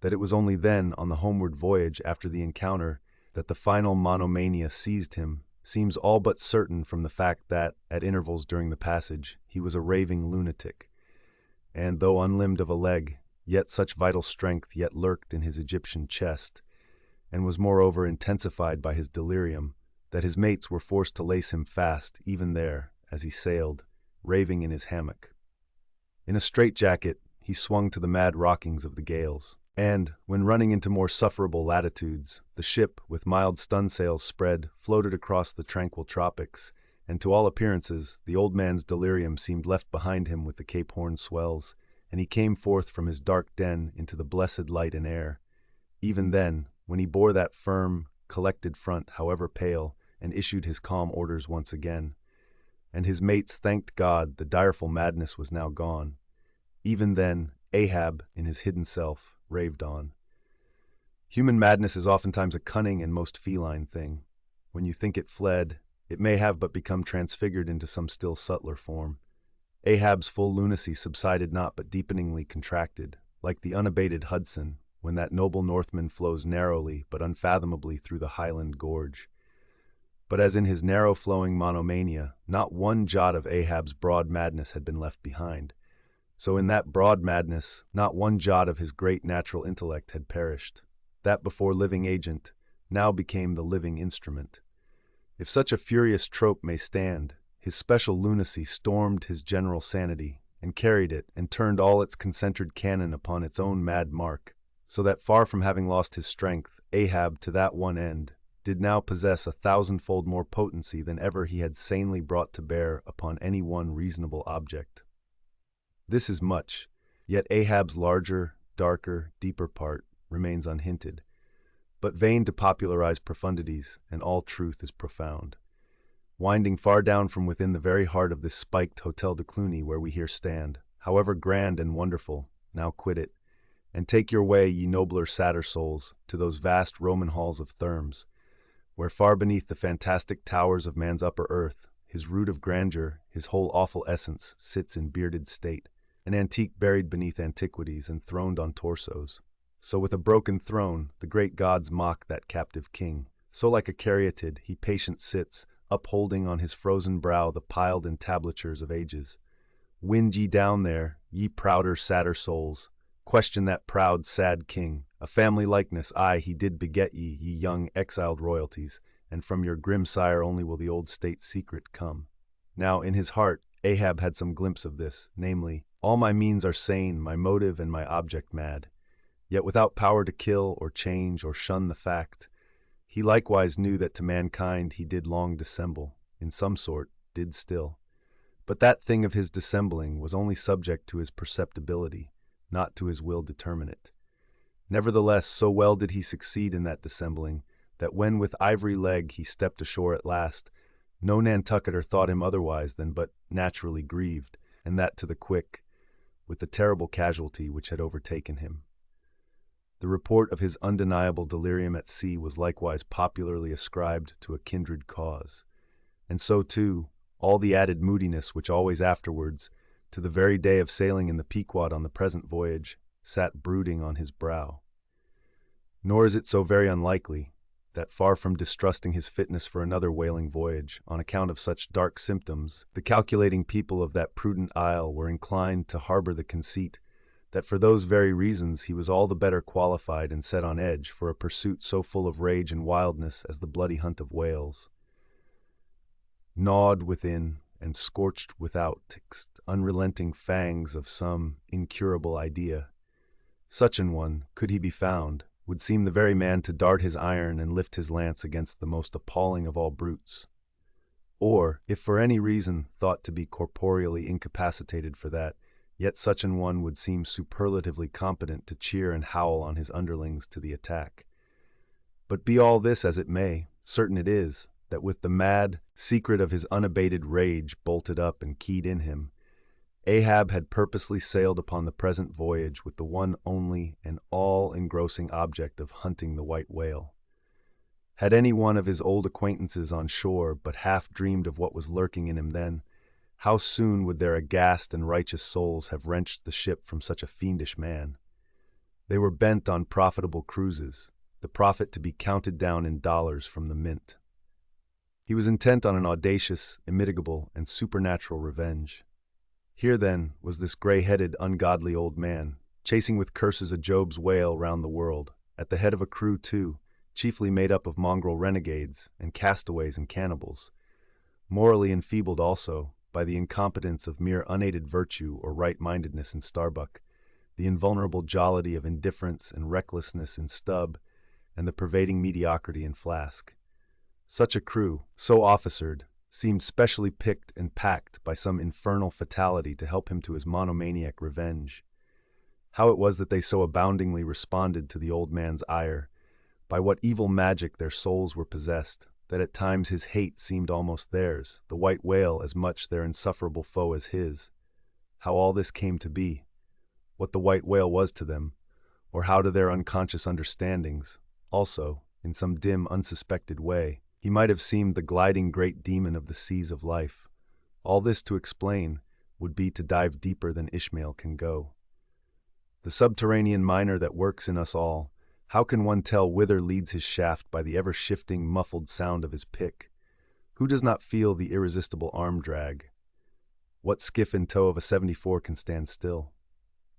That it was only then, on the homeward voyage after the encounter, that the final monomania seized him, seems all but certain from the fact that, at intervals during the passage, he was a raving lunatic, and though unlimbed of a leg, yet such vital strength yet lurked in his Egyptian chest, and was moreover intensified by his delirium, that his mates were forced to lace him fast, even there, as he sailed, raving in his hammock. In a straitjacket, he swung to the mad rockings of the gales, and, when running into more sufferable latitudes, the ship, with mild stunsails spread, floated across the tranquil tropics, and to all appearances, the old man's delirium seemed left behind him with the Cape Horn swells, and he came forth from his dark den into the blessed light and air. Even then, when he bore that firm, collected front, however pale, and issued his calm orders once again, and his mates thanked God the direful madness was now gone. Even then, Ahab, in his hidden self, raved on. Human madness is oftentimes a cunning and most feline thing. When you think it fled, it may have but become transfigured into some still subtler form. Ahab's full lunacy subsided not but deepeningly contracted, like the unabated Hudson, when that noble Northman flows narrowly but unfathomably through the Highland Gorge. But as in his narrow-flowing monomania, not one jot of Ahab's broad madness had been left behind, so in that broad madness, not one jot of his great natural intellect had perished. That before living agent now became the living instrument. If such a furious trope may stand, his special lunacy stormed his general sanity, and carried it, and turned all its concentrated cannon upon its own mad mark, so that far from having lost his strength, Ahab, to that one end, did now possess 1,000-fold more potency than ever he had sanely brought to bear upon any one reasonable object. This is much, yet Ahab's larger, darker, deeper part remains unhinted, but vain to popularize profundities, and all truth is profound. Winding far down from within the very heart of this spiked Hotel de Cluny where we here stand, however grand and wonderful, now quit it, and take your way, ye nobler, sadder souls, to those vast Roman halls of Thermes, where far beneath the fantastic towers of man's upper earth, his root of grandeur, his whole awful essence, sits in bearded state, an antique buried beneath antiquities and throned on torsos. So with a broken throne, the great gods mock that captive king. So like a caryatid, he patient sits, upholding on his frozen brow the piled entablatures of ages. Wind ye down there, ye prouder, sadder souls. Question that proud, sad king. A family likeness, aye, he did beget ye, ye young exiled royalties, and from your grim sire only will the old state's secret come. Now, in his heart, Ahab had some glimpse of this, namely, all my means are sane, my motive and my object mad. Yet without power to kill or change or shun the fact, he likewise knew that to mankind he did long dissemble, in some sort, did still. But that thing of his dissembling was only subject to his perceptibility, not to his will determine it. Nevertheless, so well did he succeed in that dissembling, that when with ivory leg he stepped ashore at last, no Nantucketer thought him otherwise than but naturally grieved, and that to the quick, with the terrible casualty which had overtaken him. The report of his undeniable delirium at sea was likewise popularly ascribed to a kindred cause, and so, too, all the added moodiness which always afterwards, to the very day of sailing in the Pequod on the present voyage, sat brooding on his brow. Nor is it so very unlikely that, far from distrusting his fitness for another whaling voyage on account of such dark symptoms, the calculating people of that prudent isle were inclined to harbor the conceit that for those very reasons he was all the better qualified and set on edge for a pursuit so full of rage and wildness as the bloody hunt of whales. Gnawed within and scorched without twixt unrelenting fangs of some incurable idea, such an one, could he be found, would seem the very man to dart his iron and lift his lance against the most appalling of all brutes. Or, if for any reason thought to be corporeally incapacitated for that, yet such an one would seem superlatively competent to cheer and howl on his underlings to the attack. But be all this as it may, certain it is, that with the mad secret of his unabated rage bolted up and keyed in him, Ahab had purposely sailed upon the present voyage with the one only and all-engrossing object of hunting the white whale. Had any one of his old acquaintances on shore but half dreamed of what was lurking in him then, how soon would their aghast and righteous souls have wrenched the ship from such a fiendish man? They were bent on profitable cruises, the profit to be counted down in dollars from the mint. He was intent on an audacious, immitigable, and supernatural revenge. Here, then, was this gray-headed, ungodly old man, chasing with curses a Job's whale round the world, at the head of a crew, too, chiefly made up of mongrel renegades and castaways and cannibals, morally enfeebled also by the incompetence of mere unaided virtue or right-mindedness in Starbuck, the invulnerable jollity of indifference and recklessness in Stubb, and the pervading mediocrity in Flask. Such a crew, so officered, seemed specially picked and packed by some infernal fatality to help him to his monomaniac revenge. How it was that they so aboundingly responded to the old man's ire, by what evil magic their souls were possessed, that at times his hate seemed almost theirs, the white whale as much their insufferable foe as his. How all this came to be, what the white whale was to them, or how to their unconscious understandings, also, in some dim, unsuspected way, he might have seemed the gliding great demon of the seas of life. All this to explain would be to dive deeper than Ishmael can go. The subterranean miner that works in us all, how can one tell whither leads his shaft by the ever-shifting, muffled sound of his pick? Who does not feel the irresistible arm drag? What skiff in tow of a 74 can stand still?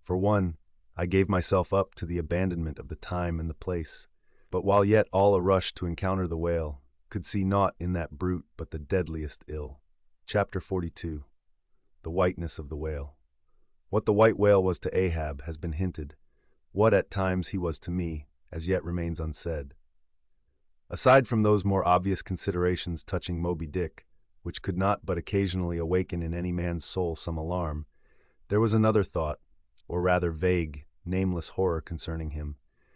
For one, I gave myself up to the abandonment of the time and the place, but while yet all a rush to encounter the whale, could see naught in that brute but the deadliest ill. Chapter 42. The Whiteness of the Whale. What the white whale was to Ahab has been hinted. What at times he was to me, as yet remains unsaid. Aside from those more obvious considerations touching Moby-Dick, which could not but occasionally awaken in any man's soul some alarm, there was another thought, or rather vague, nameless horror concerning him,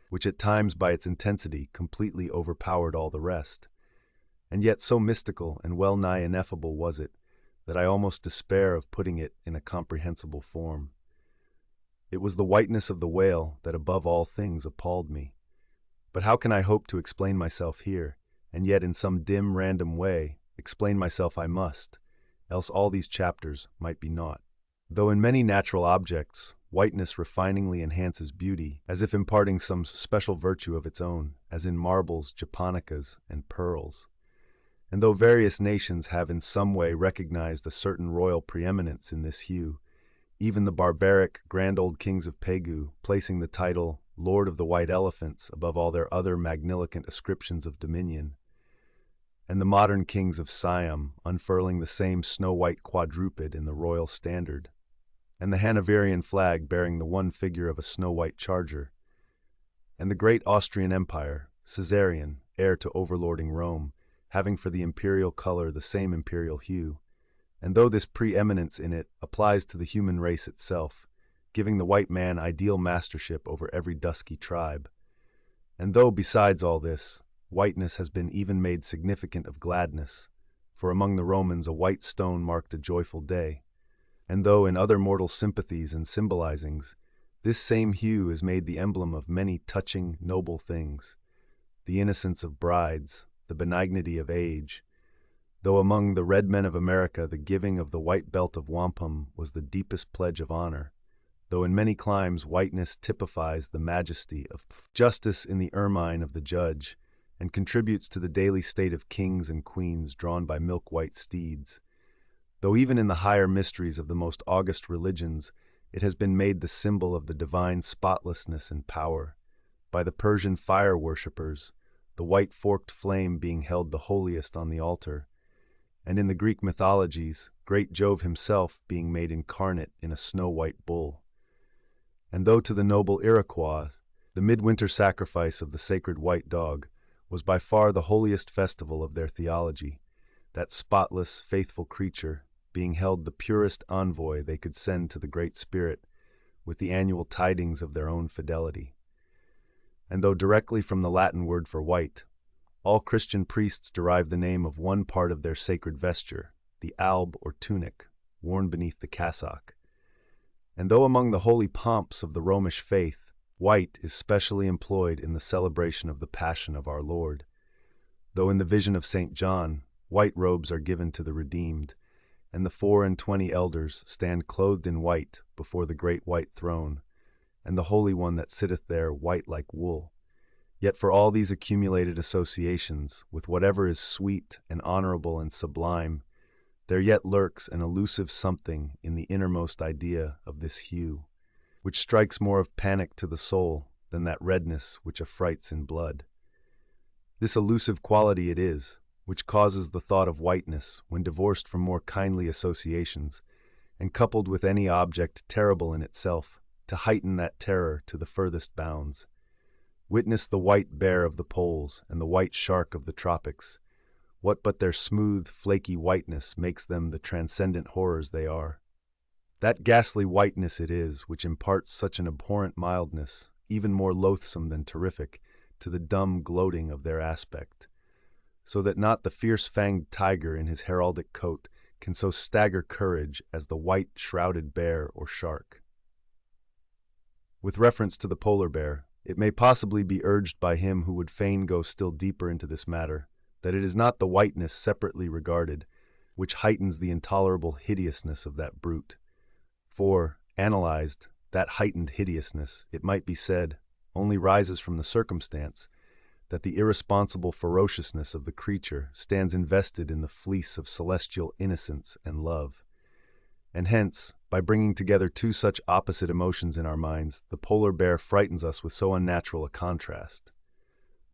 which at times by its intensity completely overpowered all the rest. And yet so mystical and well-nigh ineffable was it, that I almost despair of putting it in a comprehensible form. It was the whiteness of the whale that above all things appalled me. But how can I hope to explain myself here, and yet in some dim random way explain myself I must, else all these chapters might be naught. Though in many natural objects, whiteness refiningly enhances beauty, as if imparting some special virtue of its own, as in marbles, japonicas, and pearls. And though various nations have in some way recognized a certain royal preeminence in this hue, even the barbaric, grand old kings of Pegu placing the title Lord of the White Elephants above all their other magniloquent ascriptions of dominion, and the modern kings of Siam unfurling the same snow-white quadruped in the royal standard, and the Hanoverian flag bearing the one figure of a snow-white charger, and the great Austrian Empire, Caesarian, heir to overlording Rome, having for the imperial color the same imperial hue, and though this preeminence in it applies to the human race itself, giving the white man ideal mastership over every dusky tribe. And though, besides all this, whiteness has been even made significant of gladness, for among the Romans a white stone marked a joyful day, and though in other mortal sympathies and symbolizings, this same hue is made the emblem of many touching, noble things, the innocence of brides, the benignity of age, though among the red men of America the giving of the white belt of wampum was the deepest pledge of honor, though in many climes whiteness typifies the majesty of justice in the ermine of the judge, and contributes to the daily state of kings and queens drawn by milk-white steeds. Though even in the higher mysteries of the most august religions, it has been made the symbol of the divine spotlessness and power. By the Persian fire worshippers, the white forked flame being held the holiest on the altar, and in the Greek mythologies, great Jove himself being made incarnate in a snow-white bull. And though to the noble Iroquois, the midwinter sacrifice of the sacred white dog was by far the holiest festival of their theology, that spotless, faithful creature being held the purest envoy they could send to the Great Spirit with the annual tidings of their own fidelity. And though directly from the Latin word for white, all Christian priests derive the name of one part of their sacred vesture, the alb or tunic, worn beneath the cassock. And though among the holy pomps of the Romish faith, white is specially employed in the celebration of the Passion of our Lord, though in the vision of St. John, white robes are given to the redeemed, and the 24 elders stand clothed in white before the great white throne, and the Holy One that sitteth there white like wool. Yet for all these accumulated associations with whatever is sweet and honorable and sublime, there yet lurks an elusive something in the innermost idea of this hue, which strikes more of panic to the soul than that redness which affrights in blood. This elusive quality it is, which causes the thought of whiteness, when divorced from more kindly associations, and coupled with any object terrible in itself, to heighten that terror to the furthest bounds. Witness the white bear of the poles and the white shark of the tropics. What but their smooth, flaky whiteness makes them the transcendent horrors they are? That ghastly whiteness it is which imparts such an abhorrent mildness, even more loathsome than terrific, to the dumb gloating of their aspect, so that not the fierce-fanged tiger in his heraldic coat can so stagger courage as the white shrouded bear or shark. With reference to the polar bear, it may possibly be urged by him who would fain go still deeper into this matter, that it is not the whiteness separately regarded, which heightens the intolerable hideousness of that brute. For, analyzed, that heightened hideousness, it might be said, only rises from the circumstance that the irresponsible ferociousness of the creature stands invested in the fleece of celestial innocence and love. And hence, by bringing together two such opposite emotions in our minds, the polar bear frightens us with so unnatural a contrast.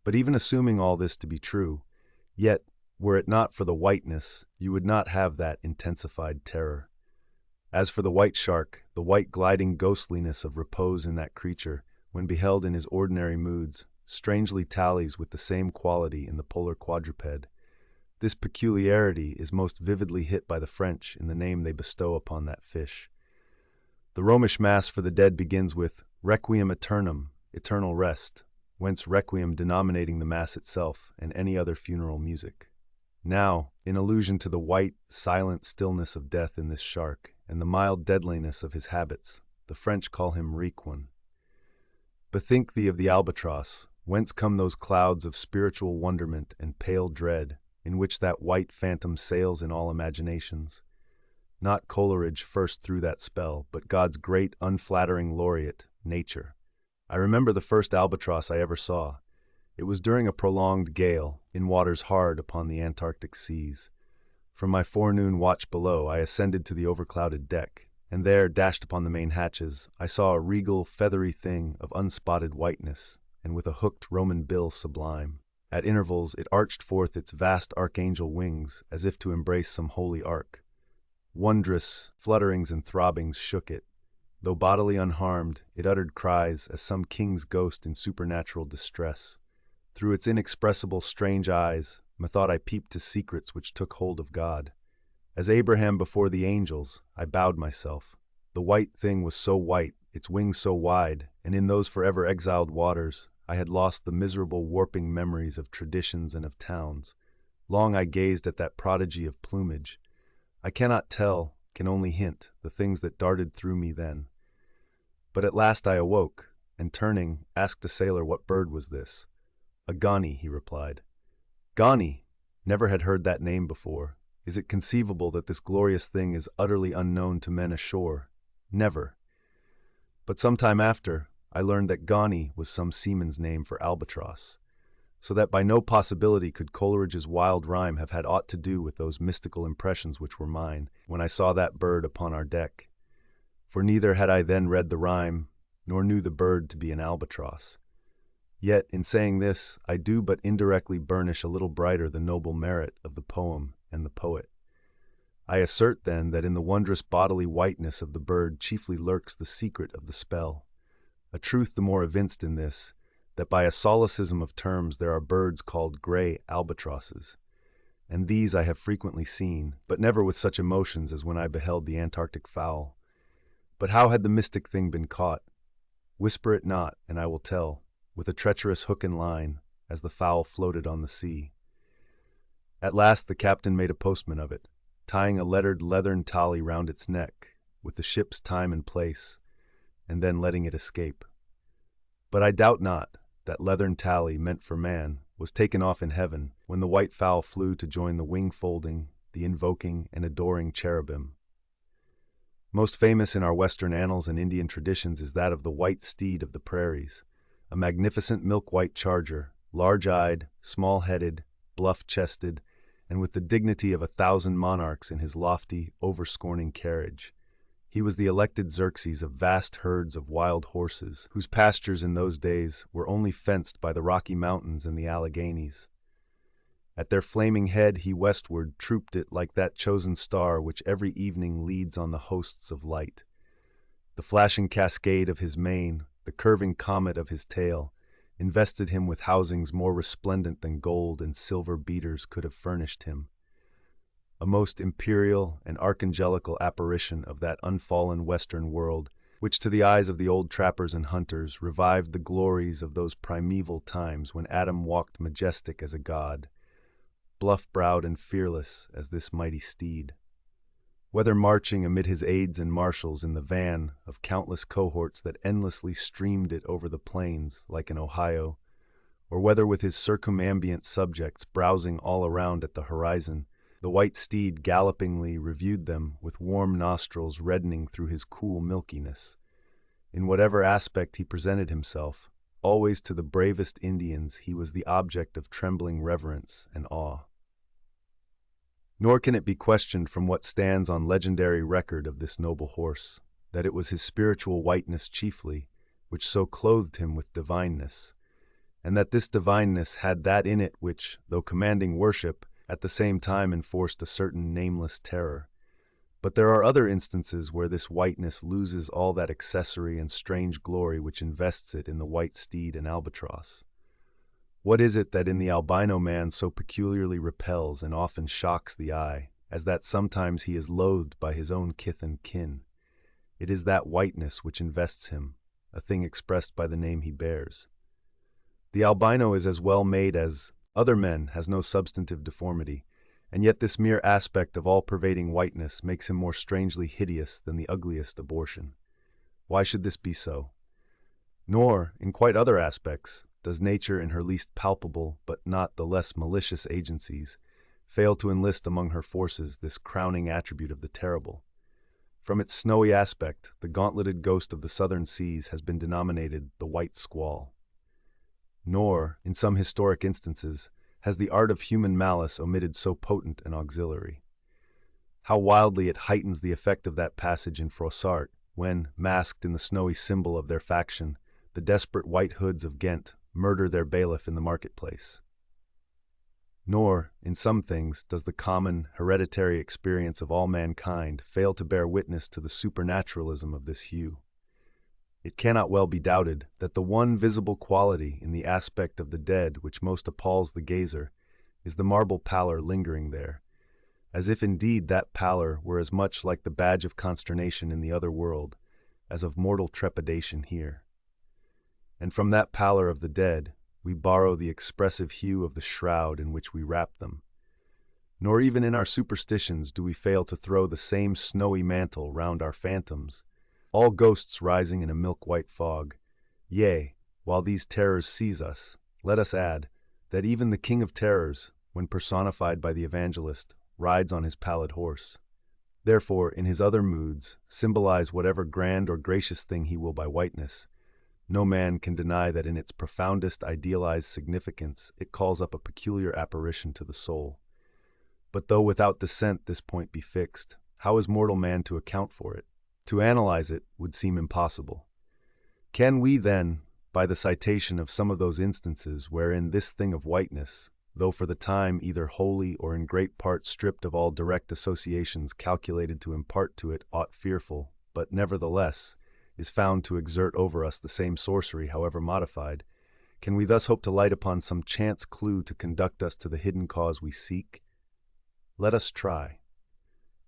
But even assuming all this to be true, yet, were it not for the whiteness, you would not have that intensified terror. As for the white shark, the white gliding ghostliness of repose in that creature, when beheld in his ordinary moods, strangely tallies with the same quality in the polar quadruped. This peculiarity is most vividly hit by the French in the name they bestow upon that fish. The Romish Mass for the dead begins with Requiem Aeternam, eternal rest, whence Requiem denominating the Mass itself and any other funeral music. Now, in allusion to the white, silent stillness of death in this shark and the mild deadliness of his habits, the French call him Requiem. Bethink thee of the albatross, whence come those clouds of spiritual wonderment and pale dread, in which that white phantom sails in all imaginations. Not Coleridge first threw that spell, but God's great unflattering laureate, nature. I remember the first albatross I ever saw. It was during a prolonged gale, in waters hard upon the Antarctic seas. From my forenoon watch below, I ascended to the overclouded deck, and there, dashed upon the main hatches, I saw a regal, feathery thing of unspotted whiteness, and with a hooked Roman bill sublime. At intervals it arched forth its vast archangel wings, as if to embrace some holy ark. Wondrous flutterings and throbbings shook it. Though bodily unharmed, it uttered cries as some king's ghost in supernatural distress. Through its inexpressible strange eyes, methought I peeped to secrets which took hold of God. As Abraham before the angels, I bowed myself. The white thing was so white its wings so wide, and in those forever exiled waters, I had lost the miserable warping memories of traditions and of towns. Long I gazed at that prodigy of plumage. I cannot tell, can only hint, the things that darted through me then. But at last I awoke, and turning, asked a sailor what bird was this. A Gani, he replied. Gani! Never had heard that name before. Is it conceivable that this glorious thing is utterly unknown to men ashore? Never. But some time after, I learned that Gani was some seaman's name for albatross, so that by no possibility could Coleridge's wild rhyme have had aught to do with those mystical impressions which were mine when I saw that bird upon our deck. For neither had I then read the rhyme, nor knew the bird to be an albatross. Yet, in saying this, I do but indirectly burnish a little brighter the noble merit of the poem and the poet. I assert, then, that in the wondrous bodily whiteness of the bird chiefly lurks the secret of the spell, a truth the more evinced in this, that by a solecism of terms there are birds called gray albatrosses, and these I have frequently seen, but never with such emotions as when I beheld the Antarctic fowl. But how had the mystic thing been caught? Whisper it not, and I will tell, with a treacherous hook and line, as the fowl floated on the sea. At last the captain made a postman of it, tying a lettered leathern tally round its neck, with the ship's time and place, and then letting it escape. But I doubt not that leathern tally meant for man was taken off in heaven when the white fowl flew to join the wing-folding, the invoking and adoring cherubim. Most famous in our Western annals and Indian traditions is that of the white steed of the prairies, a magnificent milk-white charger, large-eyed, small-headed, bluff-chested, and with the dignity of 1,000 monarchs in his lofty, over-scorning carriage. He was the elected Xerxes of vast herds of wild horses, whose pastures in those days were only fenced by the Rocky Mountains and the Alleghanies. At their flaming head he westward trooped it like that chosen star which every evening leads on the hosts of light. The flashing cascade of his mane, the curving comet of his tail, invested him with housings more resplendent than gold and silver beaters could have furnished him. A most imperial and archangelical apparition of that unfallen western world, which to the eyes of the old trappers and hunters revived the glories of those primeval times when Adam walked majestic as a god, bluff-browed and fearless as this mighty steed. Whether marching amid his aides and marshals in the van of countless cohorts that endlessly streamed it over the plains like an Ohio, or whether with his circumambient subjects browsing all around at the horizon, the white steed gallopingly reviewed them with warm nostrils reddening through his cool milkiness. In whatever aspect he presented himself, always to the bravest Indians he was the object of trembling reverence and awe. Nor can it be questioned from what stands on legendary record of this noble horse, that it was his spiritual whiteness chiefly, which so clothed him with divineness, and that this divineness had that in it which, though commanding worship, at the same time enforced a certain nameless terror. But there are other instances where this whiteness loses all that accessory and strange glory which invests it in the white steed and albatross. What is it that in the albino man so peculiarly repels and often shocks the eye, as that sometimes he is loathed by his own kith and kin? It is that whiteness which invests him, a thing expressed by the name he bears. The albino is as well made as other men, has no substantive deformity, and yet this mere aspect of all-pervading whiteness makes him more strangely hideous than the ugliest abortion. Why should this be so? Nor, in quite other aspects, does nature in her least palpable but not the less malicious agencies fail to enlist among her forces this crowning attribute of the terrible. From its snowy aspect, the gauntleted ghost of the southern seas has been denominated the white squall. Nor, in some historic instances, has the art of human malice omitted so potent an auxiliary. How wildly it heightens the effect of that passage in Froissart, when, masked in the snowy symbol of their faction, the desperate White Hoods of Ghent murder their bailiff in the marketplace. Nor, in some things, does the common, hereditary experience of all mankind fail to bear witness to the supernaturalism of this hue. It cannot well be doubted that the one visible quality in the aspect of the dead which most appalls the gazer is the marble pallor lingering there, as if indeed that pallor were as much like the badge of consternation in the other world as of mortal trepidation here. And from that pallor of the dead, we borrow the expressive hue of the shroud in which we wrap them. Nor even in our superstitions do we fail to throw the same snowy mantle round our phantoms, all ghosts rising in a milk-white fog. Yea, while these terrors seize us, let us add that even the King of Terrors, when personified by the evangelist, rides on his pallid horse. Therefore, in his other moods, symbolize whatever grand or gracious thing he will by whiteness. No man can deny that in its profoundest idealized significance it calls up a peculiar apparition to the soul. But though without dissent this point be fixed, how is mortal man to account for it? To analyze it would seem impossible. Can we, then, by the citation of some of those instances wherein this thing of whiteness, though for the time either wholly or in great part stripped of all direct associations calculated to impart to it aught fearful, but nevertheless is found to exert over us the same sorcery, however modified, can we thus hope to light upon some chance clue to conduct us to the hidden cause we seek? Let us try.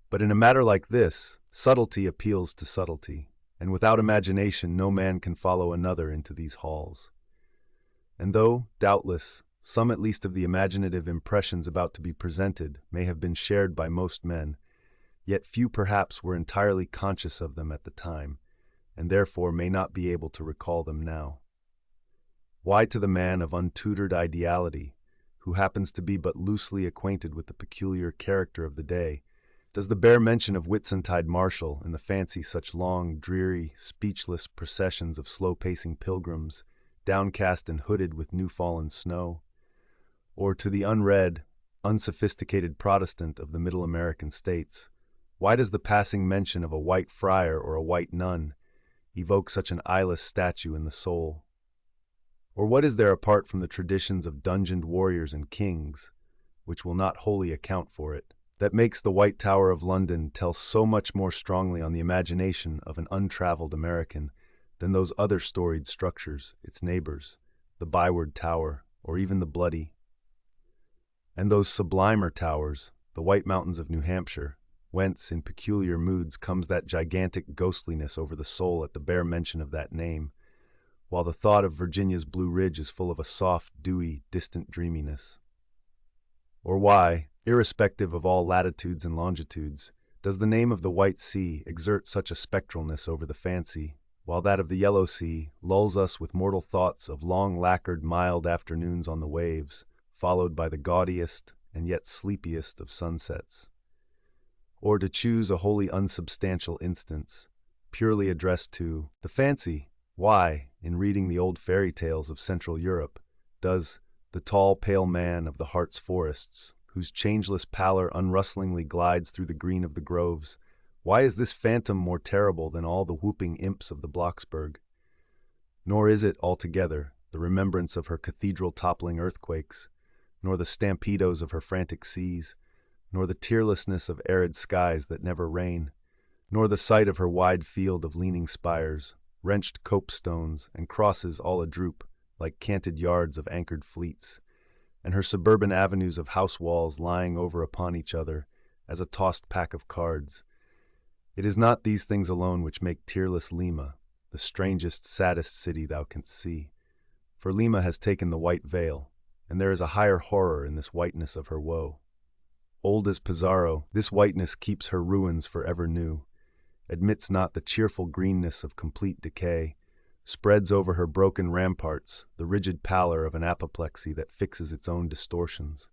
But in a matter like this, subtlety appeals to subtlety, and without imagination no man can follow another into these halls. And though, doubtless, some at least of the imaginative impressions about to be presented may have been shared by most men, yet few perhaps were entirely conscious of them at the time, and therefore may not be able to recall them now. Why to the man of untutored ideality, who happens to be but loosely acquainted with the peculiar character of the day, does the bare mention of Whitsuntide Marshall and the fancy such long, dreary, speechless processions of slow-pacing pilgrims, downcast and hooded with new-fallen snow? Or to the unread, unsophisticated Protestant of the Middle American states, why does the passing mention of a white friar or a white nun evoke such an eyeless statue in the soul? Or what is there apart from the traditions of dungeoned warriors and kings, which will not wholly account for it, that makes the White Tower of London tell so much more strongly on the imagination of an untraveled American than those other storied structures, its neighbors, the Byward Tower, or even the Bloody? And those sublimer towers, the White Mountains of New Hampshire, whence in peculiar moods comes that gigantic ghostliness over the soul at the bare mention of that name, while the thought of Virginia's Blue Ridge is full of a soft, dewy, distant dreaminess? Or why, irrespective of all latitudes and longitudes, does the name of the White Sea exert such a spectralness over the fancy, while that of the Yellow Sea lulls us with mortal thoughts of long lacquered mild afternoons on the waves, followed by the gaudiest and yet sleepiest of sunsets? Or, to choose a wholly unsubstantial instance, purely addressed to the fancy, why, in reading the old fairy tales of Central Europe, does the tall, pale man of the Hartz forests, whose changeless pallor unrustlingly glides through the green of the groves, why is this phantom more terrible than all the whooping imps of the Blocksberg? Nor is it, altogether, the remembrance of her cathedral-toppling earthquakes, nor the stampedos of her frantic seas, nor the tearlessness of arid skies that never rain, nor the sight of her wide field of leaning spires, wrenched copestones, and crosses all adroop, like canted yards of anchored fleets, and her suburban avenues of house walls lying over upon each other as a tossed pack of cards. It is not these things alone which make tearless Lima the strangest, saddest city thou canst see, for Lima has taken the white veil, and there is a higher horror in this whiteness of her woe. Old as Pizarro, this whiteness keeps her ruins forever new, admits not the cheerful greenness of complete decay, spreads over her broken ramparts the rigid pallor of an apoplexy that fixes its own distortions.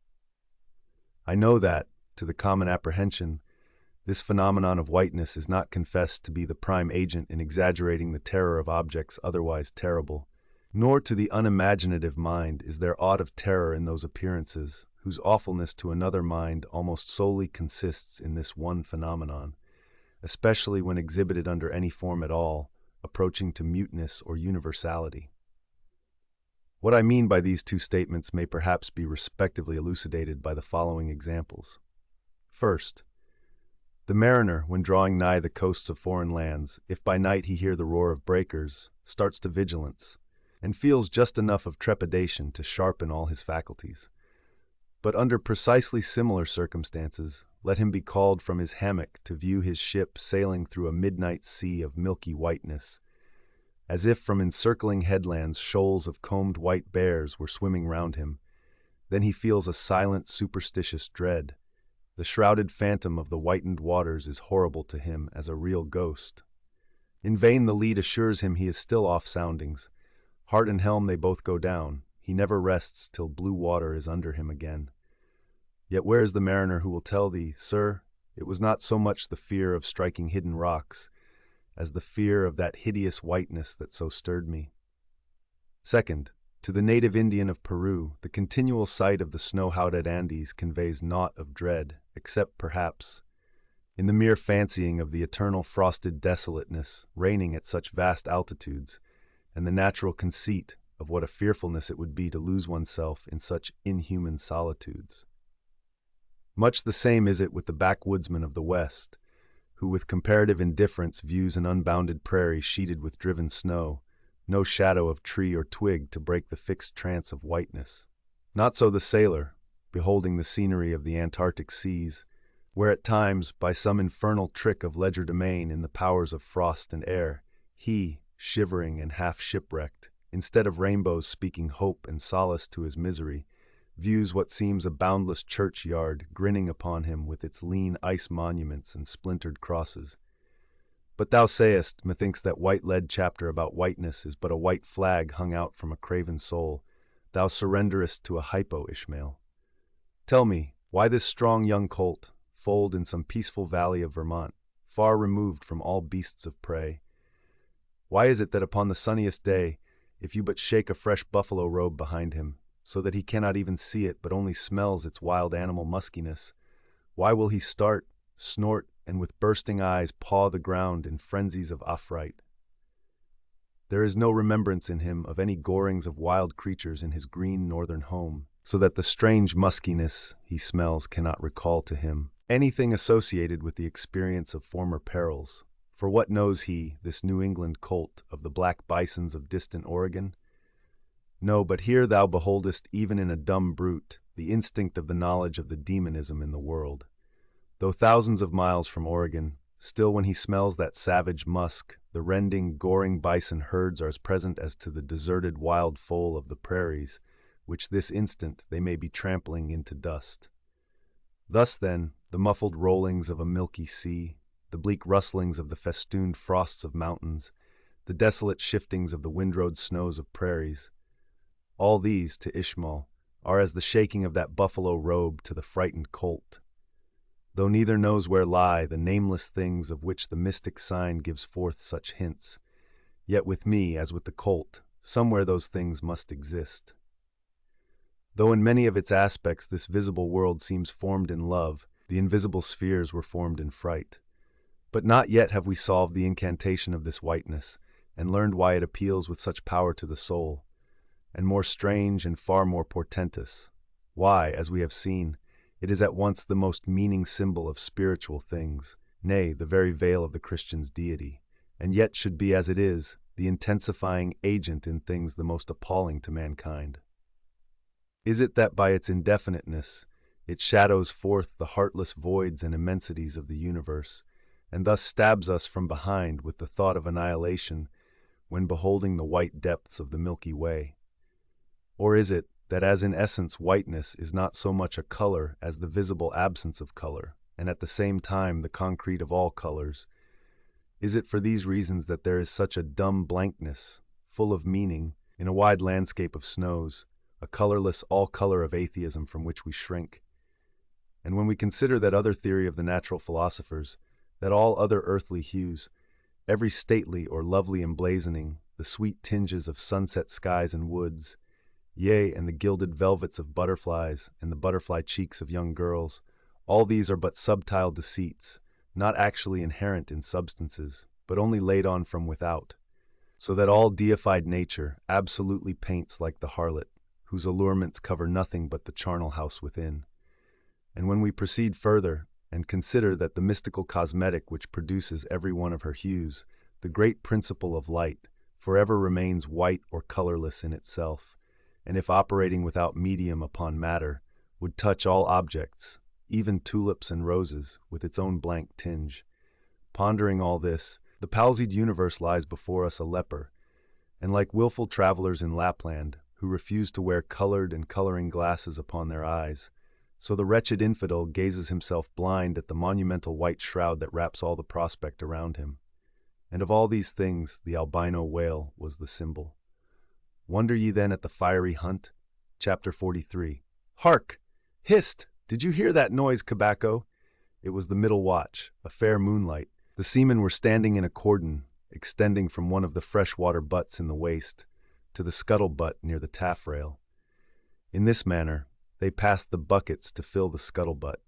I know that, to the common apprehension, this phenomenon of whiteness is not confessed to be the prime agent in exaggerating the terror of objects otherwise terrible, nor to the unimaginative mind is there aught of terror in those appearances, whose awfulness to another mind almost solely consists in this one phenomenon, especially when exhibited under any form at all, approaching to muteness or universality. What I mean by these two statements may perhaps be respectively elucidated by the following examples. First, the mariner, when drawing nigh the coasts of foreign lands, if by night he hear the roar of breakers, starts to vigilance, and feels just enough of trepidation to sharpen all his faculties. But under precisely similar circumstances, let him be called from his hammock to view his ship sailing through a midnight sea of milky whiteness. As if from encircling headlands shoals of combed white bears were swimming round him. Then he feels a silent, superstitious dread. The shrouded phantom of the whitened waters is horrible to him as a real ghost. In vain the lead assures him he is still off soundings. Heart and helm they both go down. He never rests till blue water is under him again. Yet where is the mariner who will tell thee, Sir, it was not so much the fear of striking hidden rocks, as the fear of that hideous whiteness that so stirred me. Second, to the native Indian of Peru, the continual sight of the snow-hooded Andes conveys naught of dread, except, perhaps, in the mere fancying of the eternal frosted desolateness reigning at such vast altitudes, and the natural conceit of what a fearfulness it would be to lose oneself in such inhuman solitudes. Much the same is it with the backwoodsman of the West, who with comparative indifference views an unbounded prairie sheeted with driven snow, no shadow of tree or twig to break the fixed trance of whiteness. Not so the sailor, beholding the scenery of the Antarctic seas, where at times, by some infernal trick of legerdemain in the powers of frost and air, he, shivering and half shipwrecked, instead of rainbows speaking hope and solace to his misery, views what seems a boundless churchyard grinning upon him with its lean ice monuments and splintered crosses. But thou sayest, methinks that white lead chapter about whiteness is but a white flag hung out from a craven soul. Thou surrenderest to a hypo, Ishmael. Tell me, why this strong young colt, foaled in some peaceful valley of Vermont, far removed from all beasts of prey? Why is it that upon the sunniest day, if you but shake a fresh buffalo robe behind him, so that he cannot even see it but only smells its wild animal muskiness, why will he start, snort, and with bursting eyes paw the ground in frenzies of affright? There is no remembrance in him of any gorings of wild creatures in his green northern home, so that the strange muskiness he smells cannot recall to him anything associated with the experience of former perils. For what knows he, this New England colt, of the black bisons of distant Oregon? No, but here thou beholdest, even in a dumb brute, the instinct of the knowledge of the demonism in the world. Though thousands of miles from Oregon, still when he smells that savage musk, the rending, goring bison herds are as present as to the deserted wild foal of the prairies, which this instant they may be trampling into dust. Thus, then, the muffled rollings of a milky sea, the bleak rustlings of the festooned frosts of mountains, the desolate shiftings of the windrowed snows of prairies, all these, to Ishmael, are as the shaking of that buffalo robe to the frightened colt. Though neither knows where lie the nameless things of which the mystic sign gives forth such hints, yet with me, as with the colt, somewhere those things must exist. Though in many of its aspects this visible world seems formed in love, the invisible spheres were formed in fright. But not yet have we solved the incantation of this whiteness, and learned why it appeals with such power to the soul, and more strange and far more portentous, why, as we have seen, it is at once the most meaning symbol of spiritual things, nay, the very veil of the Christian's deity, and yet should be, as it is, the intensifying agent in things the most appalling to mankind. Is it that by its indefiniteness it shadows forth the heartless voids and immensities of the universe, and thus stabs us from behind with the thought of annihilation when beholding the white depths of the Milky Way? Or is it that as in essence whiteness is not so much a color as the visible absence of color, and at the same time the concrete of all colors? Is it for these reasons that there is such a dumb blankness, full of meaning, in a wide landscape of snows, a colorless all-color of atheism from which we shrink? And when we consider that other theory of the natural philosophers, that all other earthly hues, every stately or lovely emblazoning, the sweet tinges of sunset skies and woods, yea, and the gilded velvets of butterflies and the butterfly cheeks of young girls, all these are but subtile deceits, not actually inherent in substances, but only laid on from without, so that all deified nature absolutely paints like the harlot, whose allurements cover nothing but the charnel house within. And when we proceed further, and consider that the mystical cosmetic which produces every one of her hues, the great principle of light, forever remains white or colorless in itself, and if operating without medium upon matter, would touch all objects, even tulips and roses, with its own blank tinge. Pondering all this, the palsied universe lies before us a leper, and like willful travelers in Lapland, who refuse to wear colored and coloring glasses upon their eyes, so the wretched infidel gazes himself blind at the monumental white shroud that wraps all the prospect around him. And of all these things, the albino whale was the symbol. Wonder ye then at the fiery hunt? Chapter 43. Hark! Hist! Did you hear that noise, Cabaco? It was the middle watch, a fair moonlight. The seamen were standing in a cordon, extending from one of the freshwater butts in the waist to the scuttle-butt near the taffrail. In this manner, they passed the buckets to fill the scuttle-butt.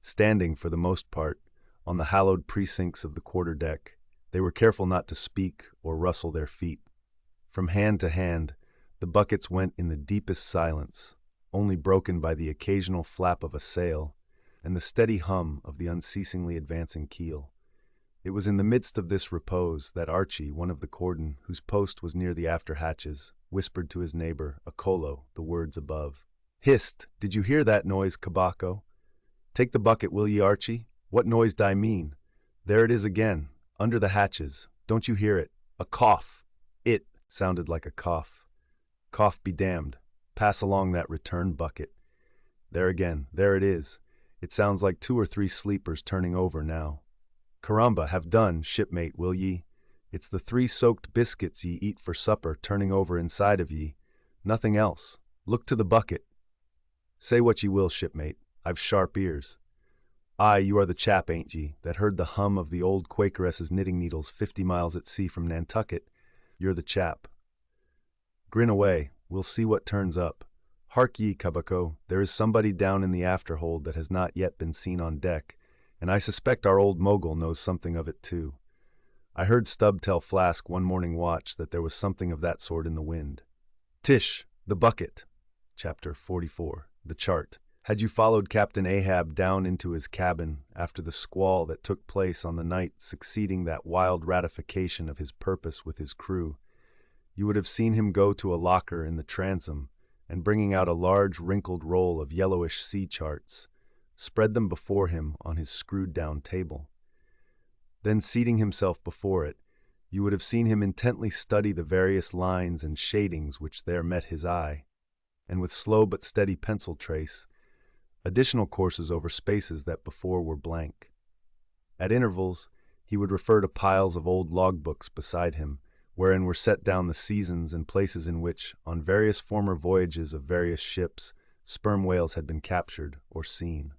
Standing, for the most part, on the hallowed precincts of the quarter-deck, they were careful not to speak or rustle their feet. From hand to hand, the buckets went in the deepest silence, only broken by the occasional flap of a sail and the steady hum of the unceasingly advancing keel. It was in the midst of this repose that Archie, one of the cordon, whose post was near the after hatches, whispered to his neighbor, Acolo, the words above. Hist! Did you hear that noise, Cabaco? Take the bucket, will ye, Archie? What noise do I mean? There it is again, under the hatches. Don't you hear it? A cough. It sounded like a cough. Cough be damned. Pass along that return bucket. There again, there it is. It sounds like 2 or 3 sleepers turning over now. Caramba, have done, shipmate, will ye? It's the 3 soaked biscuits ye eat for supper turning over inside of ye. Nothing else. Look to the bucket. Say what ye will, shipmate. I've sharp ears. Aye, you are the chap, ain't ye, that heard the hum of the old Quakeress's knitting needles 50 miles at sea from Nantucket? You're the chap. Grin away. We'll see what turns up. Hark ye, Cabaco, there is somebody down in the afterhold that has not yet been seen on deck, and I suspect our old mogul knows something of it too. I heard Stubb tell Flask one morning watch that there was something of that sort in the wind. Tish, the bucket. Chapter 44. The chart. Had you followed Captain Ahab down into his cabin after the squall that took place on the night succeeding that wild ratification of his purpose with his crew, you would have seen him go to a locker in the transom and bringing out a large wrinkled roll of yellowish sea charts, spread them before him on his screwed-down table. Then, seating himself before it, you would have seen him intently study the various lines and shadings which there met his eye, and with slow but steady pencil trace, additional courses over spaces that before were blank. At intervals, he would refer to piles of old logbooks beside him, wherein were set down the seasons and places in which, on various former voyages of various ships, sperm whales had been captured or seen.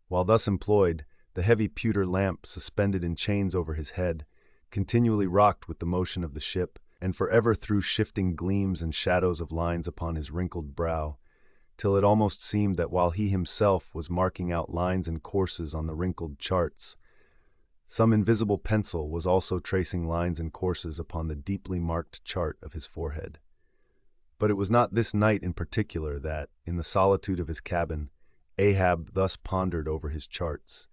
While thus employed, the heavy pewter lamp suspended in chains over his head continually rocked with the motion of the ship, and forever threw shifting gleams and shadows of lines upon his wrinkled brow, till it almost seemed that while he himself was marking out lines and courses on the wrinkled charts, some invisible pencil was also tracing lines and courses upon the deeply marked chart of his forehead. But it was not this night in particular that, in the solitude of his cabin, Ahab thus pondered over his charts.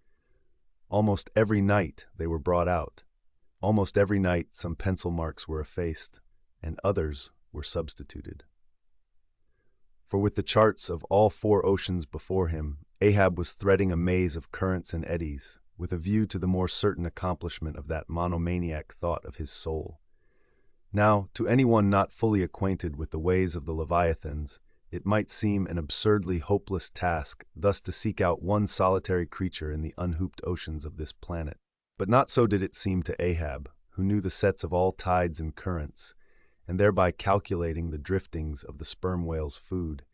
Almost every night they were brought out. Almost every night some pencil marks were effaced, and others were substituted. For with the charts of all 4 oceans before him, Ahab was threading a maze of currents and eddies, with a view to the more certain accomplishment of that monomaniac thought of his soul. Now, to anyone not fully acquainted with the ways of the Leviathans, it might seem an absurdly hopeless task thus to seek out one solitary creature in the unhooped oceans of this planet. But not so did it seem to Ahab, who knew the sets of all tides and currents, and thereby calculating the driftings of the sperm whale's food,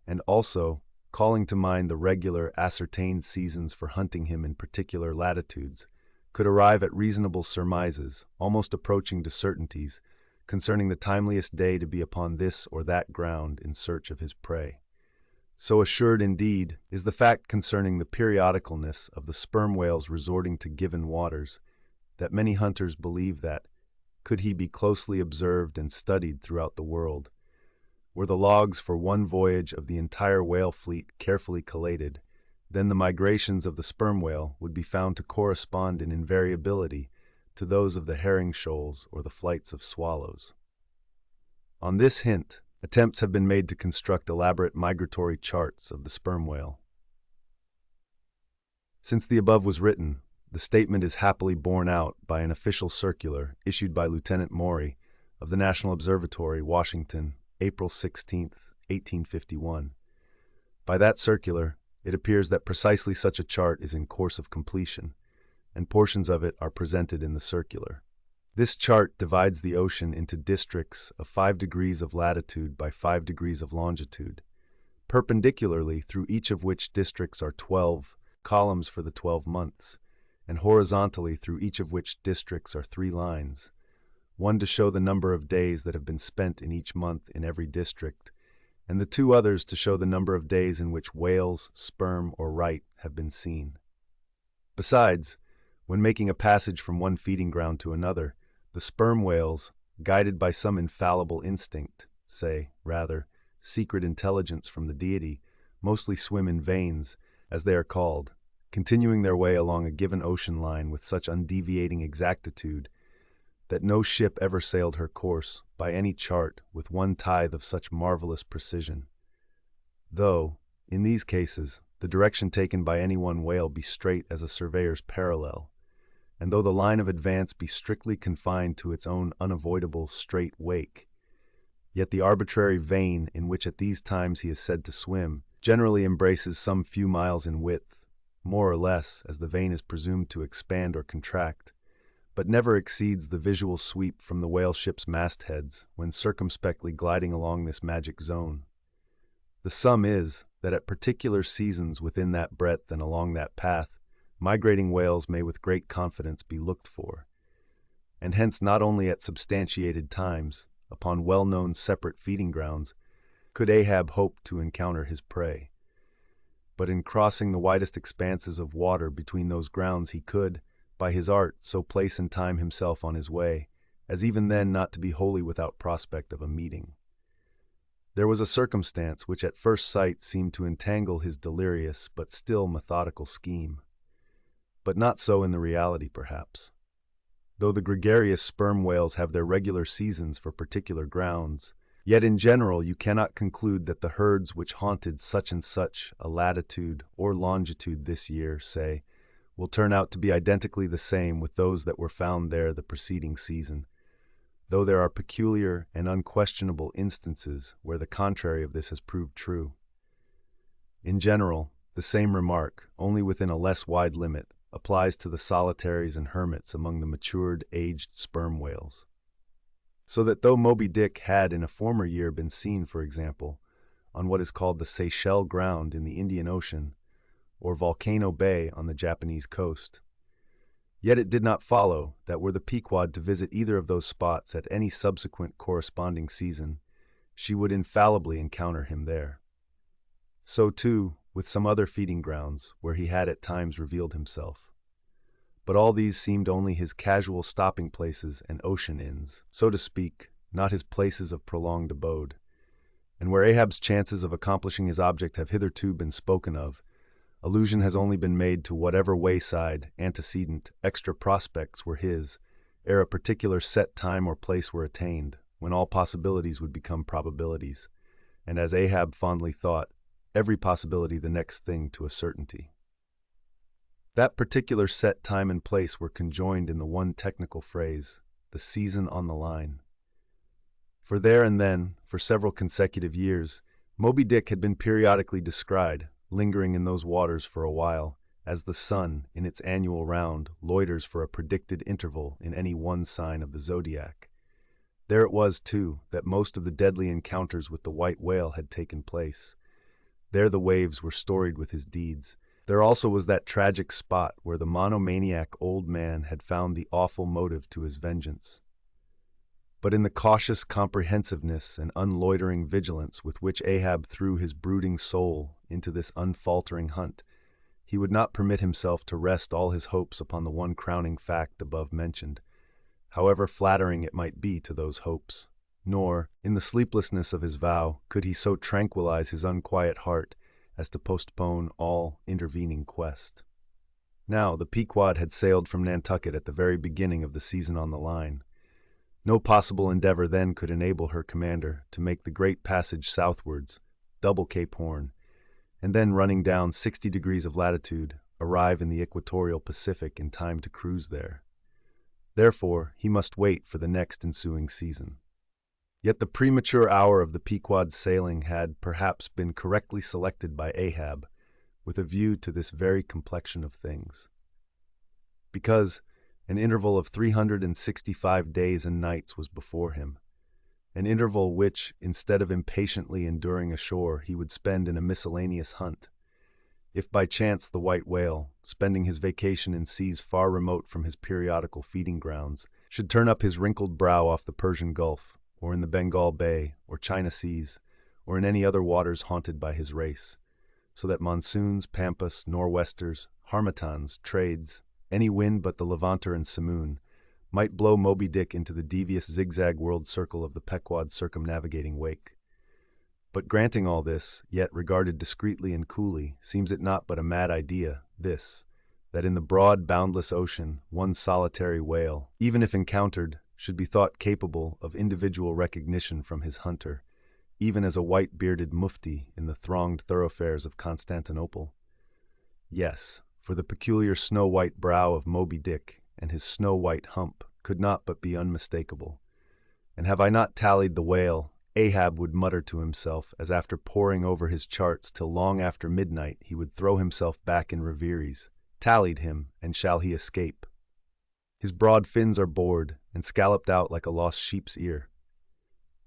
and also calling to mind the regular, ascertained seasons for hunting him in particular latitudes, could arrive at reasonable surmises, almost approaching to certainties, concerning the timeliest day to be upon this or that ground in search of his prey. So assured, indeed, is the fact concerning the periodicalness of the sperm whale's resorting to given waters, that many hunters believe that, could he be closely observed and studied throughout the world, were the logs for one voyage of the entire whale fleet carefully collated, then the migrations of the sperm whale would be found to correspond in invariability to those of the herring shoals or the flights of swallows. On this hint, attempts have been made to construct elaborate migratory charts of the sperm whale. Since the above was written, the statement is happily borne out by an official circular issued by Lieutenant Maury of the National Observatory, Washington, April 16, 1851. By that circular, it appears that precisely such a chart is in course of completion, and portions of it are presented in the circular. This chart divides the ocean into districts of 5 degrees of latitude by 5 degrees of longitude, perpendicularly through each of which districts are 12 columns for the 12 months, and horizontally through each of which districts are 3 lines, one to show the number of days that have been spent in each month in every district, and the 2 others to show the number of days in which whales, sperm, or right have been seen. Besides, when making a passage from one feeding ground to another, the sperm whales, guided by some infallible instinct, say, rather, secret intelligence from the deity, mostly swim in veins, as they are called, continuing their way along a given ocean line with such undeviating exactitude that no ship ever sailed her course by any chart with 1/10 of such marvelous precision. Though, in these cases, the direction taken by any one whale be straight as a surveyor's parallel, and though the line of advance be strictly confined to its own unavoidable straight wake, yet the arbitrary vein in which at these times he is said to swim generally embraces some few miles in width, more or less as the vein is presumed to expand or contract, but never exceeds the visual sweep from the whale ship's mastheads when circumspectly gliding along this magic zone. The sum is that at particular seasons within that breadth and along that path, migrating whales may with great confidence be looked for, and hence not only at substantiated times, upon well-known separate feeding grounds, could Ahab hope to encounter his prey, but in crossing the widest expanses of water between those grounds he could, by his art, so place and time himself on his way, as even then not to be wholly without prospect of a meeting. There was a circumstance which at first sight seemed to entangle his delirious but still methodical scheme, but not so in the reality, perhaps. Though the gregarious sperm whales have their regular seasons for particular grounds, yet in general you cannot conclude that the herds which haunted such and such a latitude or longitude this year, say, will turn out to be identically the same with those that were found there the preceding season, though there are peculiar and unquestionable instances where the contrary of this has proved true. In general, the same remark, only within a less wide limit, applies to the solitaries and hermits among the matured, aged sperm whales. So that though Moby-Dick had in a former year been seen, for example, on what is called the Seychelles Ground in the Indian Ocean, or Volcano Bay on the Japanese coast, yet it did not follow that were the Pequod to visit either of those spots at any subsequent corresponding season, she would infallibly encounter him there. So, too, with some other feeding grounds where he had at times revealed himself. But all these seemed only his casual stopping places and ocean inns, so to speak, not his places of prolonged abode. And where Ahab's chances of accomplishing his object have hitherto been spoken of, allusion has only been made to whatever wayside, antecedent, extra prospects were his, ere a particular set time or place were attained, when all possibilities would become probabilities, and as Ahab fondly thought, every possibility the next thing to a certainty. That particular set time and place were conjoined in the one technical phrase, the season on the line. For there and then, for several consecutive years, Moby-Dick had been periodically descried, lingering in those waters for a while, as the sun, in its annual round, loiters for a predicted interval in any one sign of the zodiac. There it was, too, that most of the deadly encounters with the white whale had taken place. There the waves were storied with his deeds. There also was that tragic spot where the monomaniac old man had found the awful motive to his vengeance. But in the cautious comprehensiveness and unloitering vigilance with which Ahab threw his brooding soul into this unfaltering hunt, he would not permit himself to rest all his hopes upon the one crowning fact above mentioned, however flattering it might be to those hopes. Nor, in the sleeplessness of his vow, could he so tranquilize his unquiet heart as to postpone all intervening quest. Now, the Pequod had sailed from Nantucket at the very beginning of the season on the line. No possible endeavor then could enable her commander to make the great passage southwards, double Cape Horn, and then running down 60 degrees of latitude, arrive in the equatorial Pacific in time to cruise there. Therefore, he must wait for the next ensuing season. Yet the premature hour of the Pequod's sailing had perhaps been correctly selected by Ahab with a view to this very complexion of things. Because an interval of 365 days and nights was before him, an interval which, instead of impatiently enduring ashore, he would spend in a miscellaneous hunt. If by chance the white whale, spending his vacation in seas far remote from his periodical feeding grounds, should turn up his wrinkled brow off the Persian Gulf, or in the Bengal Bay, or China Seas, or in any other waters haunted by his race, so that monsoons, pampas, nor'westers, harmattans, trades, any wind but the Levanter and Simoon, might blow Moby-Dick into the devious zigzag world circle of the Pequod's circumnavigating wake. But granting all this, yet regarded discreetly and coolly, seems it not but a mad idea, this, that in the broad, boundless ocean, one solitary whale, even if encountered, should be thought capable of individual recognition from his hunter, even as a white-bearded mufti in the thronged thoroughfares of Constantinople? Yes, for the peculiar snow-white brow of Moby-Dick and his snow-white hump could not but be unmistakable. And have I not tallied the whale, Ahab would mutter to himself, as after poring over his charts till long after midnight he would throw himself back in reveries, tallied him, and shall he escape? His broad fins are bored, and scalloped out like a lost sheep's ear.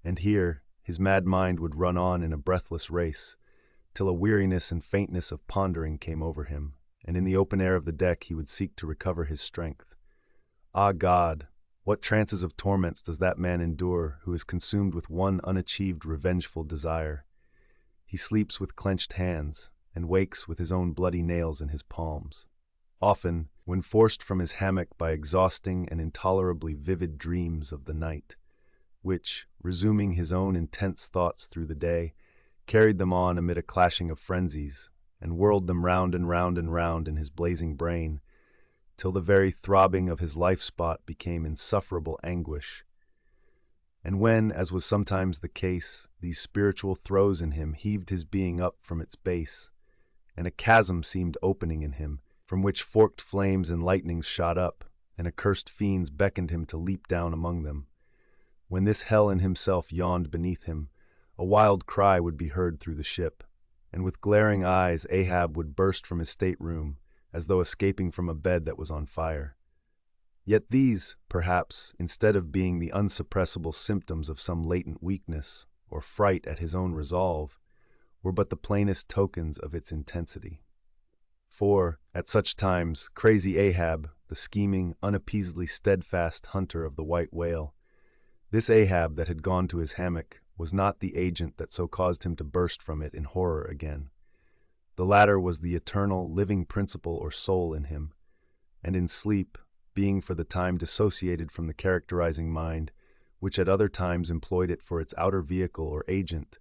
And here his mad mind would run on in a breathless race, till a weariness and faintness of pondering came over him, and in the open air of the deck he would seek to recover his strength. Ah God! What trances of torments does that man endure who is consumed with one unachieved revengeful desire? He sleeps with clenched hands, and wakes with his own bloody nails in his palms. Often, when forced from his hammock by exhausting and intolerably vivid dreams of the night, which, resuming his own intense thoughts through the day, carried them on amid a clashing of frenzies, and whirled them round and round and round in his blazing brain, till the very throbbing of his life-spot became insufferable anguish. And when, as was sometimes the case, these spiritual throes in him heaved his being up from its base, and a chasm seemed opening in him, from which forked flames and lightnings shot up, and accursed fiends beckoned him to leap down among them, when this hell in himself yawned beneath him, a wild cry would be heard through the ship, and with glaring eyes Ahab would burst from his stateroom, as though escaping from a bed that was on fire. Yet these, perhaps, instead of being the unsuppressible symptoms of some latent weakness, or fright at his own resolve, were but the plainest tokens of its intensity. For, at such times, crazy Ahab, the scheming, unappeasedly steadfast hunter of the white whale, this Ahab that had gone to his hammock, was not the agent that so caused him to burst from it in horror again. The latter was the eternal, living principle or soul in him, and in sleep, being for the time dissociated from the characterizing mind, which at other times employed it for its outer vehicle or agent,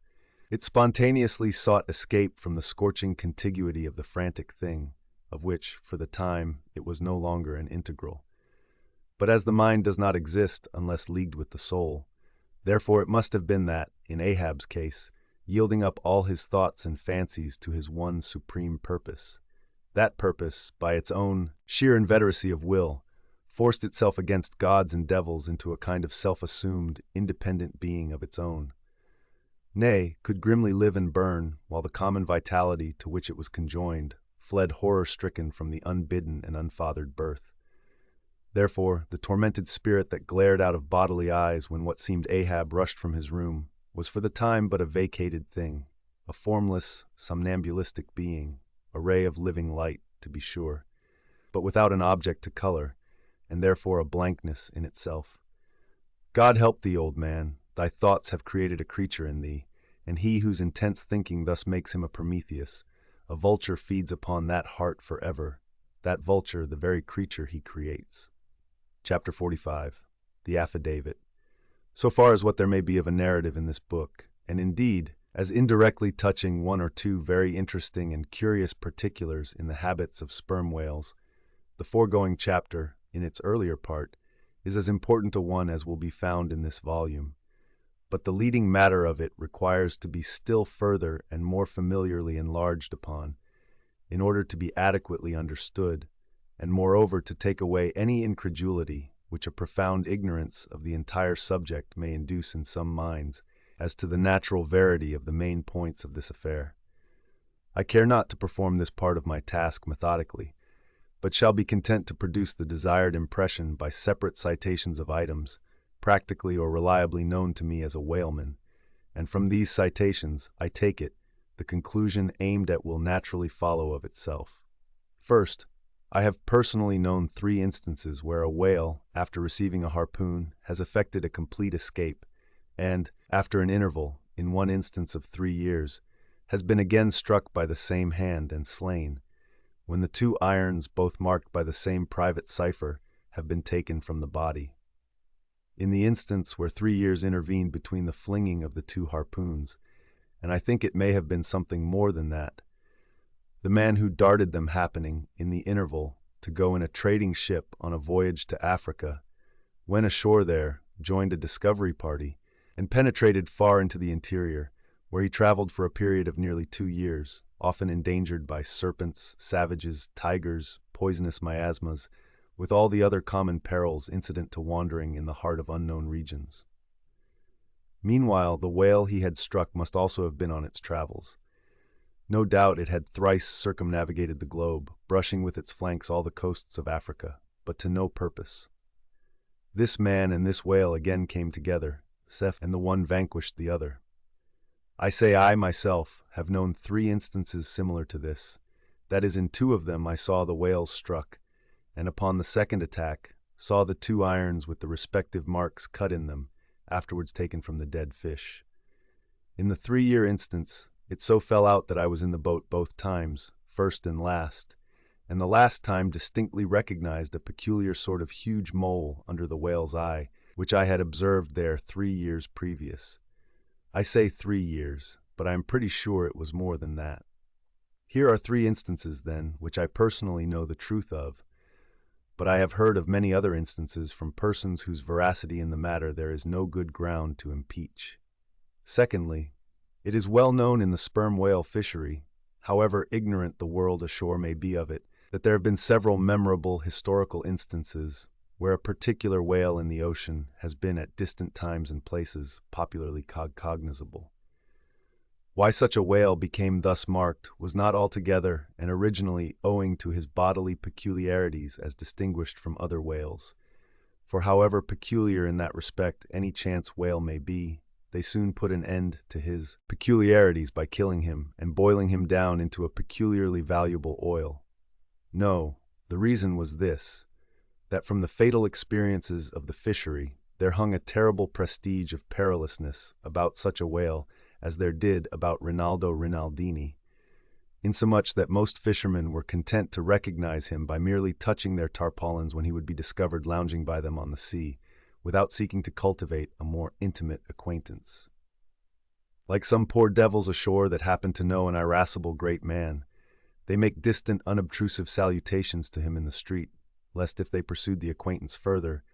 it spontaneously sought escape from the scorching contiguity of the frantic thing, of which, for the time, it was no longer an integral. But as the mind does not exist unless leagued with the soul, therefore it must have been that, in Ahab's case, yielding up all his thoughts and fancies to his one supreme purpose, that purpose, by its own sheer inveteracy of will, forced itself against gods and devils into a kind of self-assumed, independent being of its own. Nay, could grimly live and burn, while the common vitality to which it was conjoined fled horror-stricken from the unbidden and unfathered birth. Therefore, the tormented spirit that glared out of bodily eyes when what seemed Ahab rushed from his room was for the time but a vacated thing, a formless, somnambulistic being, a ray of living light, to be sure, but without an object to color, and therefore a blankness in itself. God help thee, old man, thy thoughts have created a creature in thee, and he whose intense thinking thus makes him a Prometheus, a vulture feeds upon that heart forever, that vulture the very creature he creates. Chapter 45. The Affidavit. So far as what there may be of a narrative in this book, and indeed, as indirectly touching one or two very interesting and curious particulars in the habits of sperm whales, the foregoing chapter, in its earlier part, is as important a one as will be found in this volume. But the leading matter of it requires to be still further and more familiarly enlarged upon, in order to be adequately understood, and moreover to take away any incredulity which a profound ignorance of the entire subject may induce in some minds as to the natural verity of the main points of this affair. I care not to perform this part of my task methodically, but shall be content to produce the desired impression by separate citations of items, practically or reliably known to me as a whaleman, and from these citations, I take it, the conclusion aimed at will naturally follow of itself. First, I have personally known 3 instances where a whale, after receiving a harpoon, has effected a complete escape, and, after an interval, in one instance of 3 years, has been again struck by the same hand and slain, when the 2 irons, both marked by the same private cipher, have been taken from the body. In the instance where 3 years intervened between the flinging of the 2 harpoons, and I think it may have been something more than that, the man who darted them happening, in the interval, to go in a trading ship on a voyage to Africa, went ashore there, joined a discovery party, and penetrated far into the interior, where he traveled for a period of nearly 2 years, often endangered by serpents, savages, tigers, poisonous miasmas, with all the other common perils incident to wandering in the heart of unknown regions. Meanwhile, the whale he had struck must also have been on its travels. No doubt it had thrice circumnavigated the globe, brushing with its flanks all the coasts of Africa, but to no purpose. This man and this whale again came together, and the one vanquished the other. I say I, myself, have known 3 instances similar to this. That is, in 2 of them I saw the whales struck, and upon the second attack saw the 2 irons with the respective marks cut in them, afterwards taken from the dead fish. In the 3-year instance, it so fell out that I was in the boat both times, first and last, and the last time distinctly recognized a peculiar sort of huge mole under the whale's eye, which I had observed there 3 years previous. I say 3 years, but I am pretty sure it was more than that. Here are 3 instances, then, which I personally know the truth of, but I have heard of many other instances from persons whose veracity in the matter there is no good ground to impeach. Secondly, it is well known in the sperm whale fishery, however ignorant the world ashore may be of it, that there have been several memorable historical instances where a particular whale in the ocean has been at distant times and places popularly cognizable. Why such a whale became thus marked was not altogether and originally owing to his bodily peculiarities as distinguished from other whales, for however peculiar in that respect any chance whale may be, they soon put an end to his peculiarities by killing him and boiling him down into a peculiarly valuable oil. No, the reason was this, that from the fatal experiences of the fishery there hung a terrible prestige of perilousness about such a whale as there did about Rinaldo Rinaldini, insomuch that most fishermen were content to recognize him by merely touching their tarpaulins when he would be discovered lounging by them on the sea, without seeking to cultivate a more intimate acquaintance. Like some poor devils ashore that happen to know an irascible great man, they make distant, unobtrusive salutations to him in the street, lest if they pursued the acquaintance further,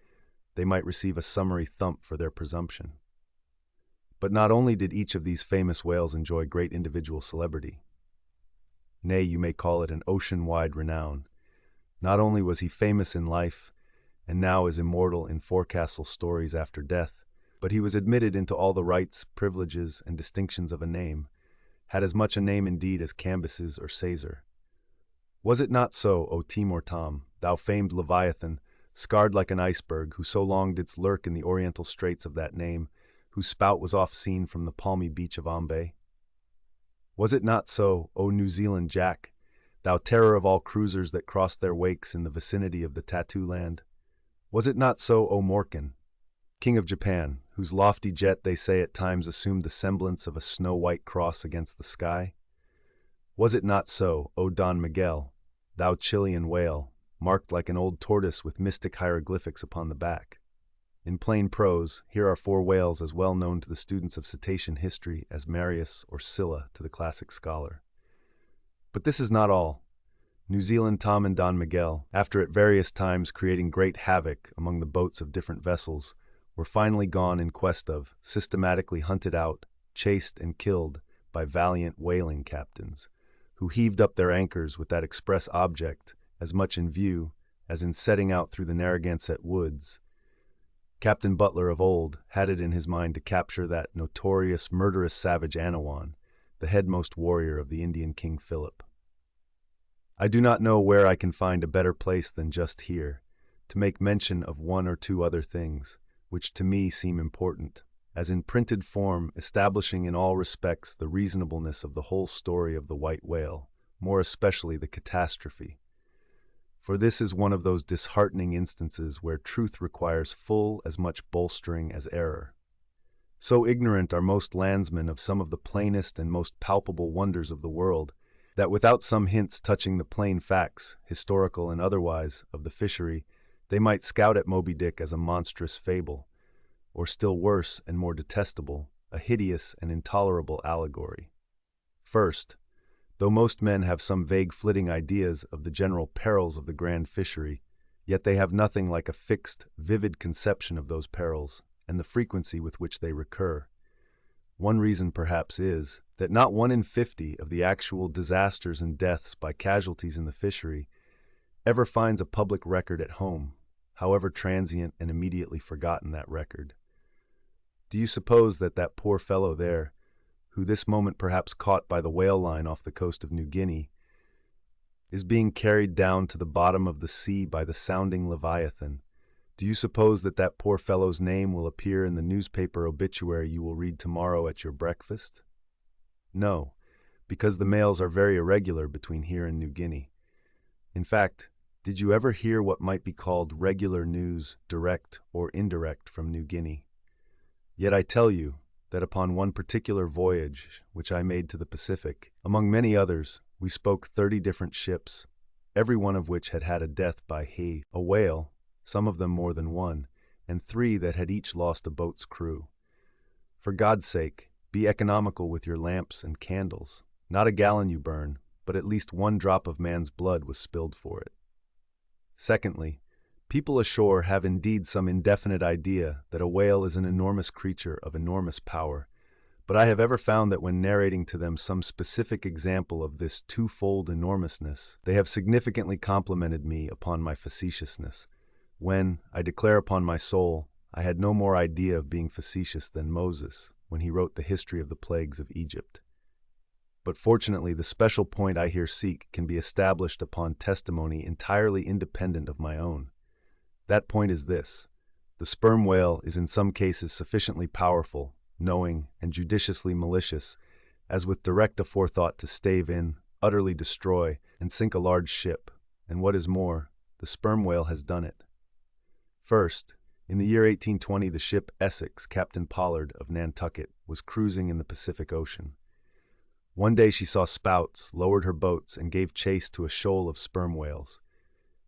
they might receive a summary thump for their presumption. But not only did each of these famous whales enjoy great individual celebrity, nay, you may call it an ocean-wide renown. Not only was he famous in life, and now is immortal in forecastle stories after death, but he was admitted into all the rights, privileges, and distinctions of a name, had as much a name indeed as Cambyses or Caesar. Was it not so, O Timor Tom, thou famed Leviathan, scarred like an iceberg, who so long didst lurk in the oriental straits of that name, whose spout was oft seen from the palmy beach of Ombay? Was it not so, O New Zealand Jack, thou terror of all cruisers that crossed their wakes in the vicinity of the Tattoo Land? Was it not so, O Morkan, King of Japan, whose lofty jet they say at times assumed the semblance of a snow-white cross against the sky? Was it not so, O Don Miguel, thou Chilean whale, marked like an old tortoise with mystic hieroglyphics upon the back? In plain prose, here are 4 whales as well known to the students of cetacean history as Marius or Scylla to the classic scholar. But this is not all. New Zealand Tom and Don Miguel, after at various times creating great havoc among the boats of different vessels, were finally gone in quest of, systematically hunted out, chased and killed by valiant whaling captains, who heaved up their anchors with that express object as much in view as in setting out through the Narragansett woods. Captain Butler of old had it in his mind to capture that notorious, murderous savage Anawan, the headmost warrior of the Indian King Philip. I do not know where I can find a better place than just here, to make mention of one or two other things, which to me seem important, as in printed form establishing in all respects the reasonableness of the whole story of the white whale, more especially the catastrophe. For this is one of those disheartening instances where truth requires full as much bolstering as error. So ignorant are most landsmen of some of the plainest and most palpable wonders of the world, that without some hints touching the plain facts, historical and otherwise, of the fishery, they might scout at Moby-Dick as a monstrous fable, or still worse and more detestable, a hideous and intolerable allegory. First, though most men have some vague flitting ideas of the general perils of the grand fishery, yet they have nothing like a fixed, vivid conception of those perils and the frequency with which they recur. One reason, perhaps, is that not 1 in 50 of the actual disasters and deaths by casualties in the fishery ever finds a public record at home, however transient and immediately forgotten that record. Do you suppose that that poor fellow there, who this moment perhaps caught by the whale line off the coast of New Guinea, is being carried down to the bottom of the sea by the sounding Leviathan, do you suppose that that poor fellow's name will appear in the newspaper obituary you will read tomorrow at your breakfast? No, because the mails are very irregular between here and New Guinea. In fact, did you ever hear what might be called regular news, direct or indirect, from New Guinea? Yet I tell you that upon one particular voyage which I made to the Pacific, among many others, we spoke 30 different ships, every one of which had had a death by a whale, some of them more than one, and 3 that had each lost a boat's crew. For God's sake, be economical with your lamps and candles. Not a gallon you burn, but at least 1 drop of man's blood was spilled for it. Secondly, people ashore have indeed some indefinite idea that a whale is an enormous creature of enormous power, but I have ever found that when narrating to them some specific example of this twofold enormousness, they have significantly complimented me upon my facetiousness, when, I declare upon my soul, I had no more idea of being facetious than Moses when he wrote the history of the plagues of Egypt. But fortunately, the special point I here seek can be established upon testimony entirely independent of my own. That point is this: the sperm whale is in some cases sufficiently powerful, knowing, and judiciously malicious, as with direct aforethought to stave in, utterly destroy, and sink a large ship, and what is more, the sperm whale has done it. First, in the year 1820, the ship Essex, Captain Pollard of Nantucket, was cruising in the Pacific Ocean. One day she saw spouts, lowered her boats, and gave chase to a shoal of sperm whales.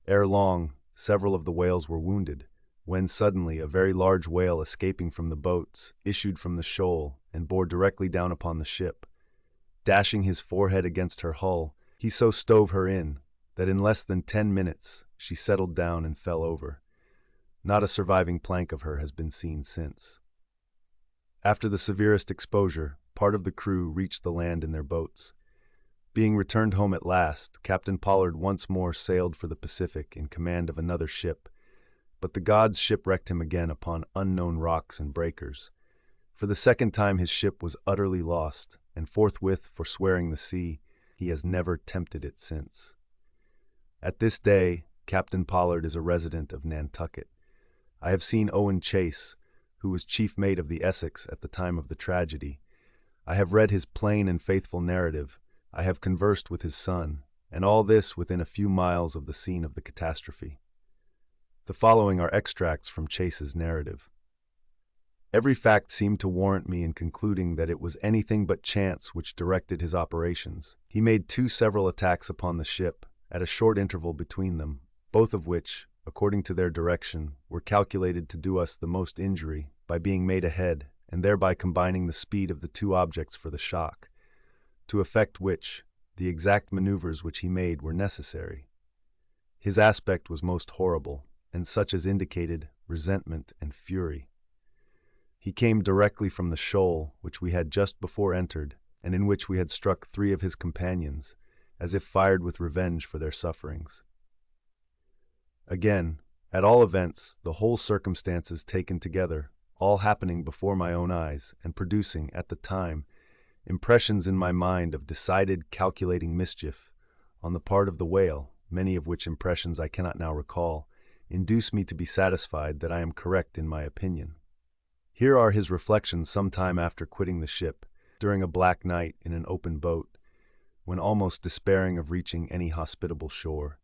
Ere long, several of the whales were wounded, when suddenly a very large whale escaping from the boats issued from the shoal and bore directly down upon the ship. Dashing his forehead against her hull, he so stove her in that in less than 10 minutes she settled down and fell over. Not a surviving plank of her has been seen since. After the severest exposure, part of the crew reached the land in their boats. Being returned home at last, Captain Pollard once more sailed for the Pacific in command of another ship, but the gods shipwrecked him again upon unknown rocks and breakers. For the second time his ship was utterly lost, and forthwith, forswearing the sea, he has never tempted it since. At this day, Captain Pollard is a resident of Nantucket. I have seen Owen Chase, who was chief mate of the Essex at the time of the tragedy. I have read his plain and faithful narrative. I have conversed with his son, and all this within a few miles of the scene of the catastrophe. The following are extracts from Chase's narrative. Every fact seemed to warrant me in concluding that it was anything but chance which directed his operations. He made 2 several attacks upon the ship, at a short interval between them, both of which, according to their direction, were calculated to do us the most injury by being made ahead and thereby combining the speed of the 2 objects for the shock, to effect which, the exact maneuvers which he made were necessary. His aspect was most horrible, and such as indicated resentment and fury. He came directly from the shoal which we had just before entered, and in which we had struck 3 of his companions, as if fired with revenge for their sufferings. Again, at all events, the whole circumstances taken together, all happening before my own eyes, and producing, at the time, impressions in my mind of decided, calculating mischief on the part of the whale, many of which impressions I cannot now recall, induce me to be satisfied that I am correct in my opinion. Here are his reflections some time after quitting the ship, during a black night in an open boat, when almost despairing of reaching any hospitable shore.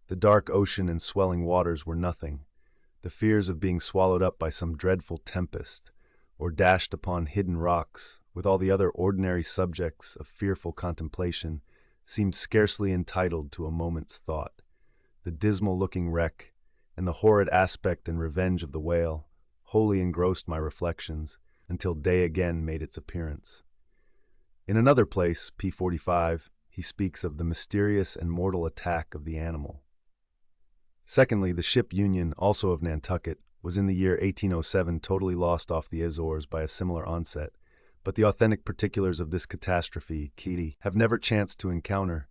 The dark ocean and swelling waters were nothing. The fears of being swallowed up by some dreadful tempest, or dashed upon hidden rocks, with all the other ordinary subjects of fearful contemplation, seemed scarcely entitled to a moment's thought. The dismal-looking wreck, and the horrid aspect and revenge of the whale, wholly engrossed my reflections, until day again made its appearance. In another place, p. 45, he speaks of the mysterious and mortal attack of the animal. Secondly, the ship Union, also of Nantucket, was in the year 1807 totally lost off the Azores by a similar onset, but the authentic particulars of this catastrophe, Kitty, have never chanced to encounter,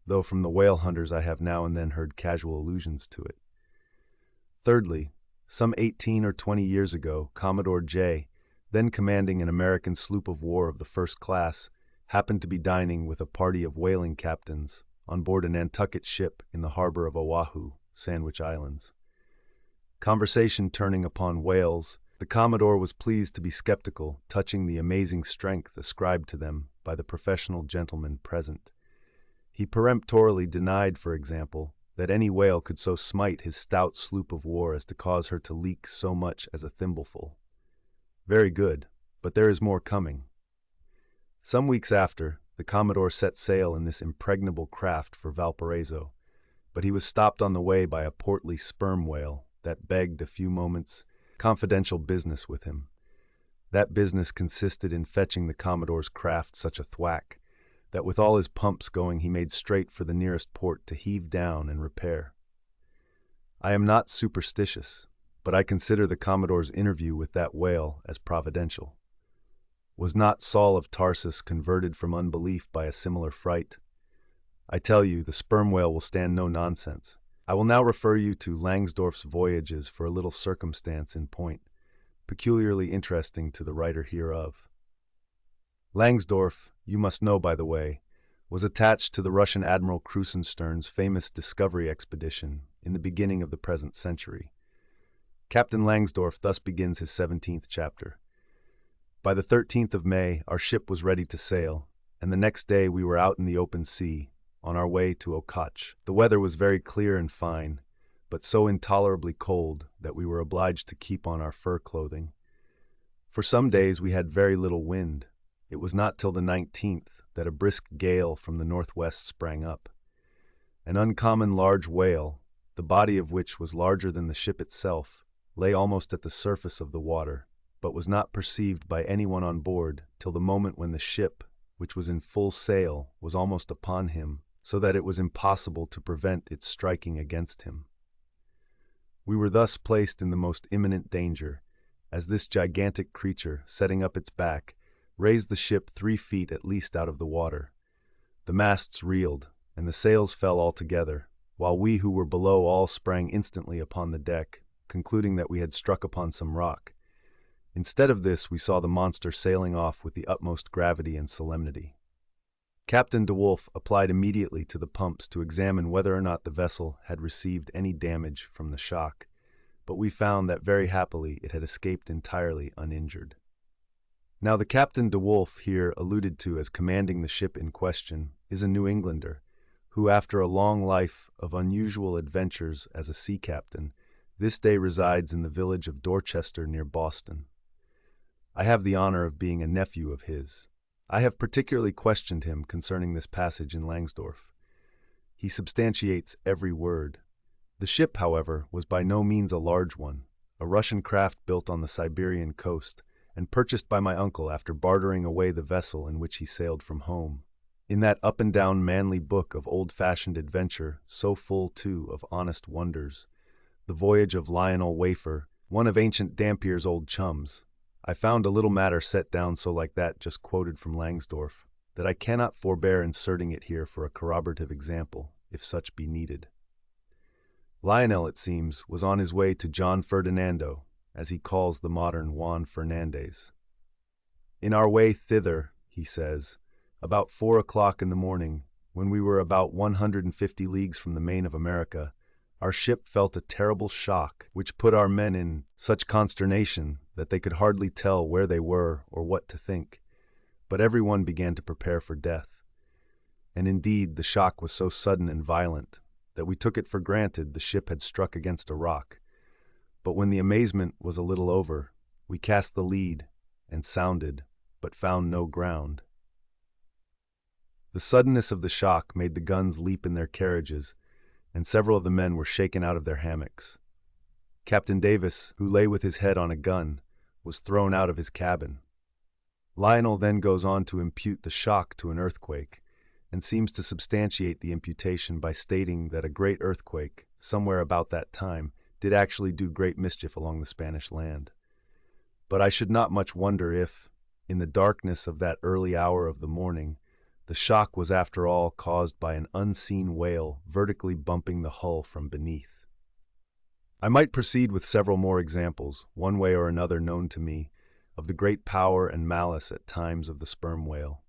though from the whale hunters I have now and then heard casual allusions to it. Thirdly, some 18 or 20 years ago, Commodore J., then commanding an American sloop of war of the first class, happened to be dining with a party of whaling captains on board a Nantucket ship in the harbor of Oahu, Sandwich Islands. Conversation turning upon whales, the Commodore was pleased to be skeptical touching the amazing strength ascribed to them by the professional gentlemen present. He peremptorily denied, for example, that any whale could so smite his stout sloop of war as to cause her to leak so much as a thimbleful. Very good, but there is more coming. Some weeks after, the Commodore set sail in this impregnable craft for Valparaiso, but he was stopped on the way by a portly sperm whale that begged a few moments' confidential business with him. That business consisted in fetching the Commodore's craft such a thwack that with all his pumps going he made straight for the nearest port to heave down and repair. I am not superstitious, but I consider the Commodore's interview with that whale as providential. Was not Saul of Tarsus converted from unbelief by a similar fright? I tell you, the sperm whale will stand no nonsense. I will now refer you to Langsdorff's Voyages for a little circumstance in point, peculiarly interesting to the writer hereof. Langsdorff, you must know by the way, was attached to the Russian Admiral Krusenstern's famous discovery expedition in the beginning of the present century. Captain Langsdorff thus begins his 17th chapter. By the 13th of May, our ship was ready to sail, and the next day we were out in the open sea, on our way to Okatch. The weather was very clear and fine, but so intolerably cold that we were obliged to keep on our fur clothing. For some days we had very little wind. It was not till the 19th that a brisk gale from the northwest sprang up. An uncommon large whale, the body of which was larger than the ship itself, lay almost at the surface of the water, but was not perceived by anyone on board till the moment when the ship, which was in full sail, was almost upon him, so that it was impossible to prevent its striking against him. We were thus placed in the most imminent danger, as this gigantic creature, setting up its back, raised the ship 3 feet at least out of the water. The masts reeled, and the sails fell altogether, while we who were below all sprang instantly upon the deck, concluding that we had struck upon some rock. Instead of this, we saw the monster sailing off with the utmost gravity and solemnity. Captain De Wolf applied immediately to the pumps to examine whether or not the vessel had received any damage from the shock, but we found that very happily it had escaped entirely uninjured. Now the Captain De Wolf here alluded to as commanding the ship in question is a New Englander, who after a long life of unusual adventures as a sea captain, this day resides in the village of Dorchester near Boston. I have the honor of being a nephew of his. I have particularly questioned him concerning this passage in Langsdorff. He substantiates every word. The ship, however, was by no means a large one, a Russian craft built on the Siberian coast, and purchased by my uncle after bartering away the vessel in which he sailed from home. In that up-and-down manly book of old-fashioned adventure, so full, too, of honest wonders, the voyage of Lionel Wafer, one of ancient Dampier's old chums, I found a little matter set down so like that just quoted from Langsdorff. that I cannot forbear inserting it here for a corroborative example, if such be needed. Lionel, it seems, was on his way to John Ferdinando, as he calls the modern Juan Fernandez. In our way thither, he says, about 4 o'clock in the morning, when we were about 150 leagues from the main of America, our ship felt a terrible shock, which put our men in such consternation that they could hardly tell where they were or what to think. But everyone began to prepare for death. And indeed, the shock was so sudden and violent that we took it for granted the ship had struck against a rock. But when the amazement was a little over, we cast the lead and sounded, but found no ground. The suddenness of the shock made the guns leap in their carriages, and several of the men were shaken out of their hammocks. Captain Davis, who lay with his head on a gun, was thrown out of his cabin. Lionel then goes on to impute the shock to an earthquake, and seems to substantiate the imputation by stating that a great earthquake, somewhere about that time, did actually do great mischief along the Spanish land. But I should not much wonder if, in the darkness of that early hour of the morning, the shock was after all caused by an unseen whale vertically bumping the hull from beneath. I might proceed with several more examples, one way or another known to me, of the great power and malice at times of the sperm whale.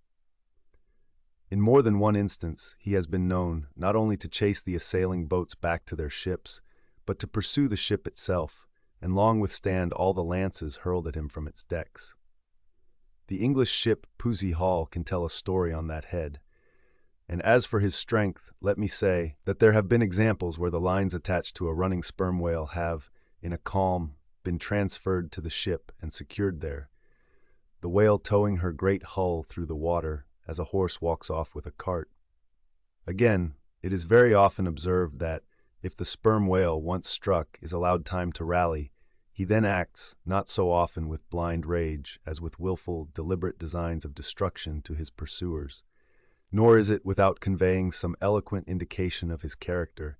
In more than one instance, he has been known not only to chase the assailing boats back to their ships, but to pursue the ship itself, and long withstand all the lances hurled at him from its decks. The English ship Pusey Hall can tell a story on that head. And as for his strength, let me say that there have been examples where the lines attached to a running sperm whale have, in a calm, been transferred to the ship and secured there, the whale towing her great hull through the water as a horse walks off with a cart. Again, it is very often observed that, if the sperm whale once struck is allowed time to rally, he then acts, not so often with blind rage as with willful, deliberate designs of destruction to his pursuers. Nor is it without conveying some eloquent indication of his character,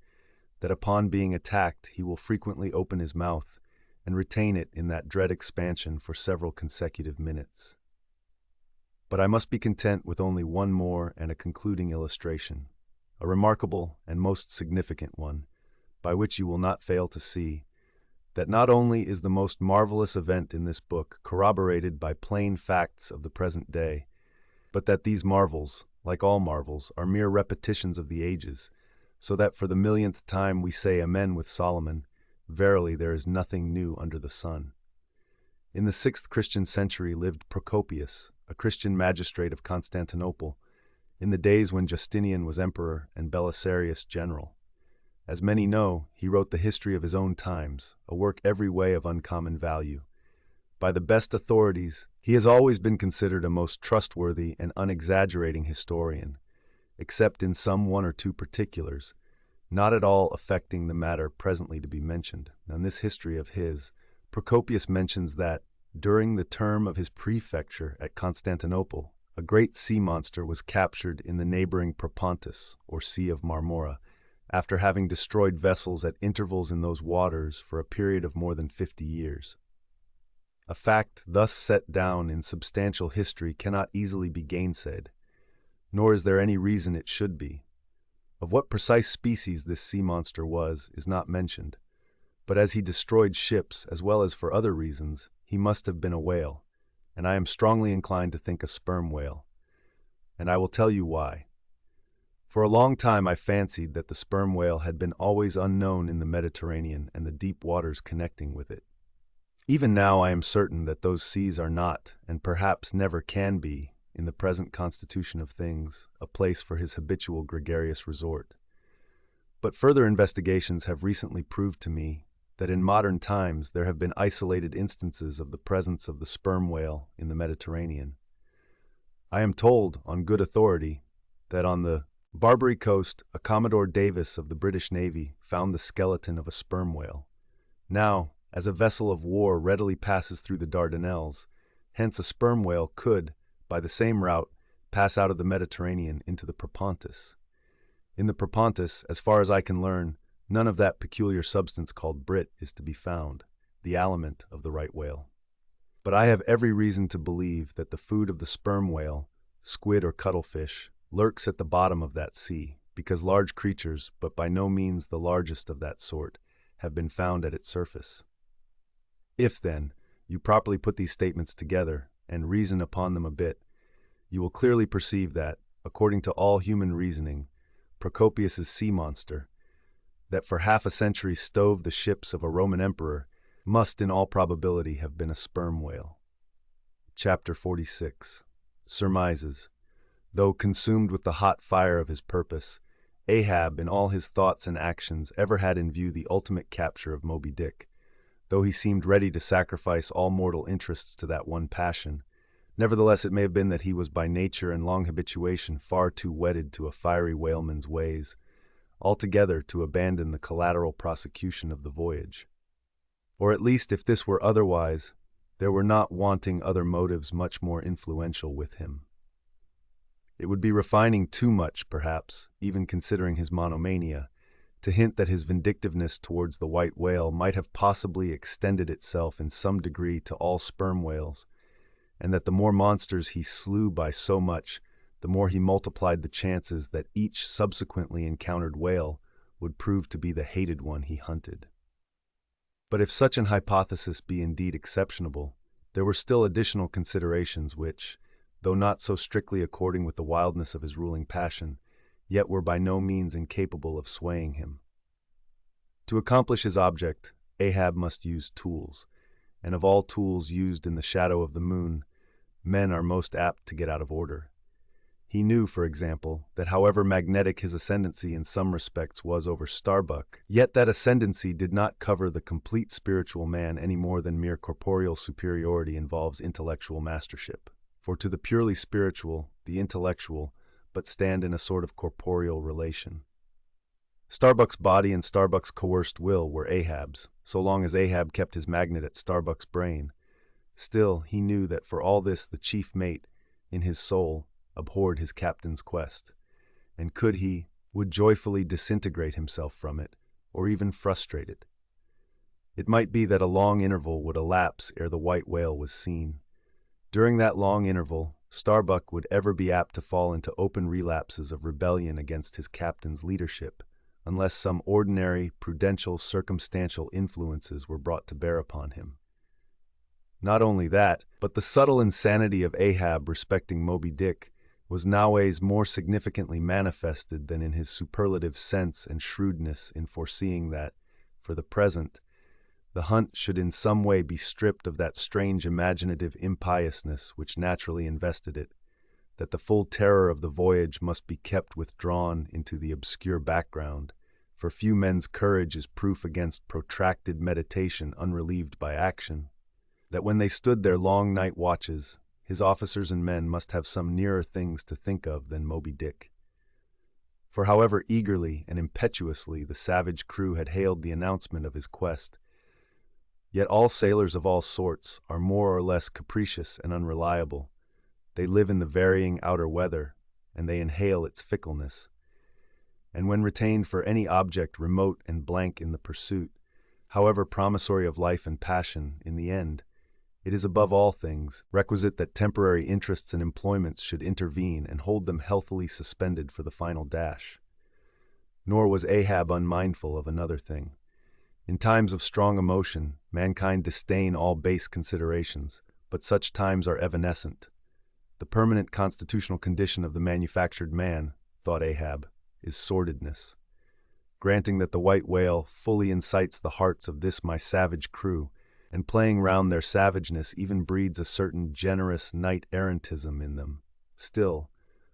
that upon being attacked he will frequently open his mouth and retain it in that dread expansion for several consecutive minutes. But I must be content with only one more and a concluding illustration, a remarkable and most significant one, by which you will not fail to see that not only is the most marvelous event in this book corroborated by plain facts of the present day, but that these marvels, like all marvels, are mere repetitions of the ages, so that for the millionth time we say amen with Solomon, verily there is nothing new under the sun. In the 6th Christian century lived Procopius, a Christian magistrate of Constantinople, in the days when Justinian was emperor and Belisarius general. As many know, he wrote the history of his own times, a work every way of uncommon value. By the best authorities, he has always been considered a most trustworthy and unexaggerating historian, except in some one or two particulars, not at all affecting the matter presently to be mentioned. Now, in this history of his, Procopius mentions that, during the term of his prefecture at Constantinople, a great sea monster was captured in the neighboring Propontis, or Sea of Marmora, after having destroyed vessels at intervals in those waters for a period of more than 50 years. A fact thus set down in substantial history cannot easily be gainsaid, nor is there any reason it should be. Of what precise species this sea monster was is not mentioned, but as he destroyed ships as well as for other reasons, he must have been a whale, and I am strongly inclined to think a sperm whale, and I will tell you why. For a long time I fancied that the sperm whale had been always unknown in the Mediterranean and the deep waters connecting with it. Even now I am certain that those seas are not, and perhaps never can be, in the present constitution of things, a place for his habitual gregarious resort. But further investigations have recently proved to me that in modern times there have been isolated instances of the presence of the sperm whale in the Mediterranean. I am told, on good authority, that on the Barbary coast, a Commodore Davis of the British Navy found the skeleton of a sperm whale. Now, as a vessel of war readily passes through the Dardanelles, hence a sperm whale could, by the same route, pass out of the Mediterranean into the Propontis. In the Propontis, as far as I can learn, none of that peculiar substance called brit is to be found, the aliment of the right whale. But I have every reason to believe that the food of the sperm whale, squid or cuttlefish, lurks at the bottom of that sea, because large creatures, but by no means the largest of that sort, have been found at its surface. If, then, you properly put these statements together and reason upon them a bit, you will clearly perceive that, according to all human reasoning, Procopius's sea monster, that for half a century stove the ships of a Roman emperor, must in all probability have been a sperm whale. Chapter 46. Surmises. Though consumed with the hot fire of his purpose, Ahab, in all his thoughts and actions, ever had in view the ultimate capture of Moby-Dick. Though he seemed ready to sacrifice all mortal interests to that one passion, nevertheless it may have been that he was by nature and long habituation far too wedded to a fiery whaleman's ways, altogether to abandon the collateral prosecution of the voyage. Or at least, if this were otherwise, there were not wanting other motives much more influential with him. It would be refining too much, perhaps, even considering his monomania, to hint that his vindictiveness towards the white whale might have possibly extended itself in some degree to all sperm whales, and that the more monsters he slew by so much, the more he multiplied the chances that each subsequently encountered whale would prove to be the hated one he hunted. But if such an hypothesis be indeed exceptionable, there were still additional considerations which, though not so strictly according with the wildness of his ruling passion, yet were by no means incapable of swaying him. To accomplish his object, Ahab must use tools, and of all tools used in the shadow of the moon, men are most apt to get out of order. He knew, for example, that however magnetic his ascendancy in some respects was over Starbuck, yet that ascendancy did not cover the complete spiritual man any more than mere corporeal superiority involves intellectual mastership. For to the purely spiritual, the intellectual, but stand in a sort of corporeal relation. Starbuck's body and Starbuck's coerced will were Ahab's, so long as Ahab kept his magnet at Starbuck's brain. Still, he knew that for all this the chief mate, in his soul, abhorred his captain's quest, and would joyfully disintegrate himself from it, or even frustrate it. It might be that a long interval would elapse ere the white whale was seen. During that long interval, Starbuck would ever be apt to fall into open relapses of rebellion against his captain's leadership, unless some ordinary, prudential, circumstantial influences were brought to bear upon him. Not only that, but the subtle insanity of Ahab respecting Moby-Dick was nowadays more significantly manifested than in his superlative sense and shrewdness in foreseeing that, for the present, the hunt should in some way be stripped of that strange imaginative impiousness which naturally invested it, that the full terror of the voyage must be kept withdrawn into the obscure background, for few men's courage is proof against protracted meditation unrelieved by action, that when they stood their long night watches, his officers and men must have some nearer things to think of than Moby-Dick. For however eagerly and impetuously the savage crew had hailed the announcement of his quest, yet all sailors of all sorts are more or less capricious and unreliable. They live in the varying outer weather, and they inhale its fickleness. And when retained for any object remote and blank in the pursuit, however promissory of life and passion, in the end, it is above all things requisite that temporary interests and employments should intervene and hold them healthily suspended for the final dash. Nor was Ahab unmindful of another thing. In times of strong emotion, mankind disdain all base considerations, but such times are evanescent. The permanent constitutional condition of the manufactured man, thought Ahab, is sordidness. Granting that the white whale fully incites the hearts of this my savage crew, and playing round their savageness even breeds a certain generous knight-errantism in them, still,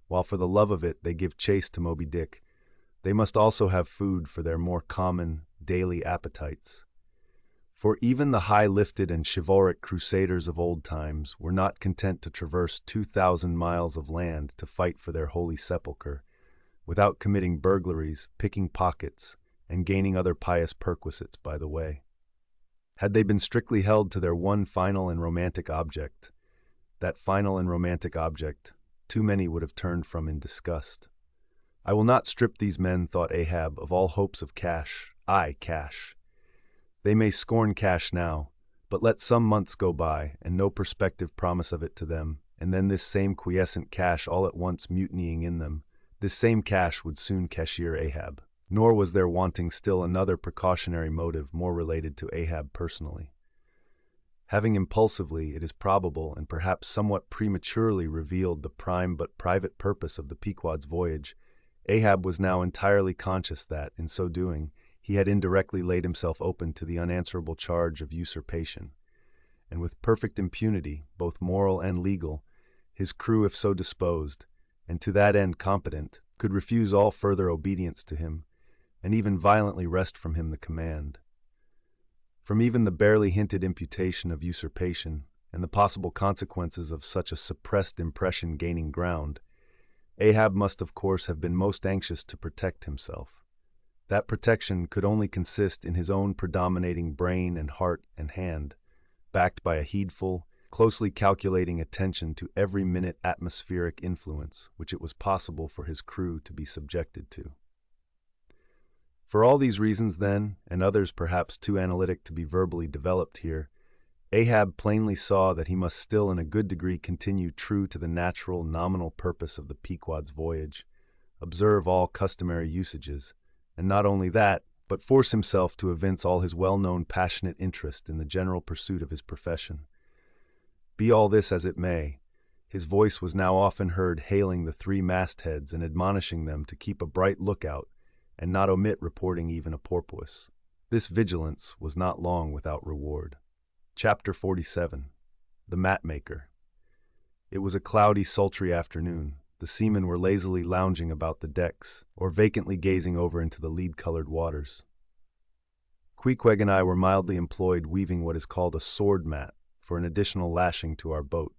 while for the love of it they give chase to Moby-Dick, they must also have food for their more common, daily appetites. For even the high-lifted and chivalric crusaders of old times were not content to traverse 2,000 miles of land to fight for their holy sepulchre, without committing burglaries, picking pockets, and gaining other pious perquisites by the way. Had they been strictly held to their one final and romantic object, that final and romantic object, too many would have turned from in disgust. I will not strip these men, thought Ahab, of all hopes of cash. Cash. They may scorn cash now, but let some months go by, and no prospective promise of it to them, and then this same quiescent cache all at once mutinying in them. This same cache would soon cashier Ahab. Nor was there wanting still another precautionary motive more related to Ahab personally. Having impulsively, it is probable, and perhaps somewhat prematurely revealed the prime but private purpose of the Pequod's voyage, Ahab was now entirely conscious that, in so doing, he had indirectly laid himself open to the unanswerable charge of usurpation. And with perfect impunity, both moral and legal, his crew, if so disposed, and to that end competent, could refuse all further obedience to him, and even violently wrest from him the command. From even the barely hinted imputation of usurpation, and the possible consequences of such a suppressed impression gaining ground, Ahab must of course have been most anxious to protect himself. That protection could only consist in his own predominating brain and heart and hand, backed by a heedful, closely calculating attention to every minute atmospheric influence which it was possible for his crew to be subjected to. For all these reasons, then, and others perhaps too analytic to be verbally developed here, Ahab plainly saw that he must still in a good degree continue true to the natural, nominal purpose of the Pequod's voyage, observe all customary usages, and not only that, but force himself to evince all his well-known passionate interest in the general pursuit of his profession. Be all this as it may, his voice was now often heard hailing the three mastheads and admonishing them to keep a bright lookout and not omit reporting even a porpoise. This vigilance was not long without reward. Chapter 47. The Mat-Maker. It was a cloudy, sultry afternoon. The seamen were lazily lounging about the decks, or vacantly gazing over into the lead-colored waters. Queequeg and I were mildly employed weaving what is called a sword mat for an additional lashing to our boat.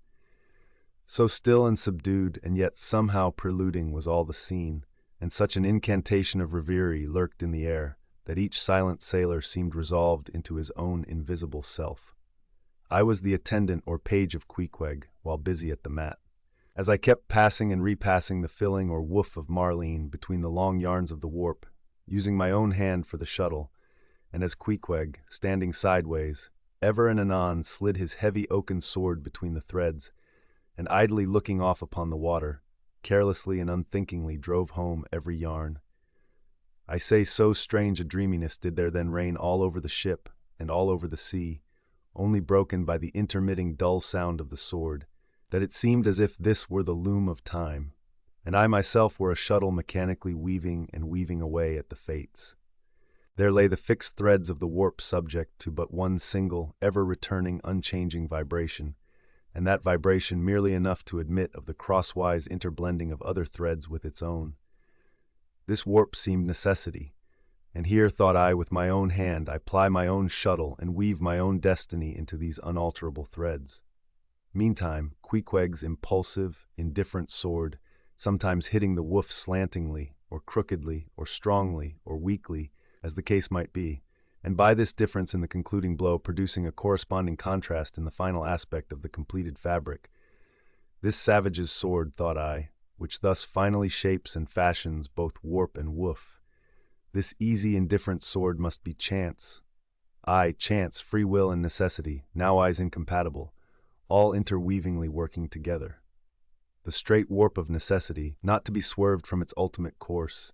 So still and subdued, and yet somehow preluding was all the scene, and such an incantation of reverie lurked in the air, that each silent sailor seemed resolved into his own invisible self. I was the attendant or page of Queequeg, while busy at the mat. As I kept passing and repassing the filling or woof of marline between the long yarns of the warp, using my own hand for the shuttle, and as Queequeg, standing sideways, ever and anon slid his heavy oaken sword between the threads, and idly looking off upon the water, carelessly and unthinkingly drove home every yarn. I say so strange a dreaminess did there then reign all over the ship and all over the sea, only broken by the intermitting dull sound of the sword, that it seemed as if this were the loom of time, and I myself were a shuttle mechanically weaving and weaving away at the fates. There lay the fixed threads of the warp subject to but one single, ever-returning, unchanging vibration, and that vibration merely enough to admit of the crosswise interblending of other threads with its own. This warp seemed necessity, and here, thought I, with my own hand I ply my own shuttle and weave my own destiny into these unalterable threads. Meantime, Queequeg's impulsive, indifferent sword, sometimes hitting the woof slantingly, or crookedly, or strongly, or weakly, as the case might be, and by this difference in the concluding blow producing a corresponding contrast in the final aspect of the completed fabric. This savage's sword, thought I, which thus finally shapes and fashions both warp and woof. This easy, indifferent sword must be chance. Aye, chance, free will, and necessity, nowise incompatible, all interweavingly working together. The straight warp of necessity, not to be swerved from its ultimate course,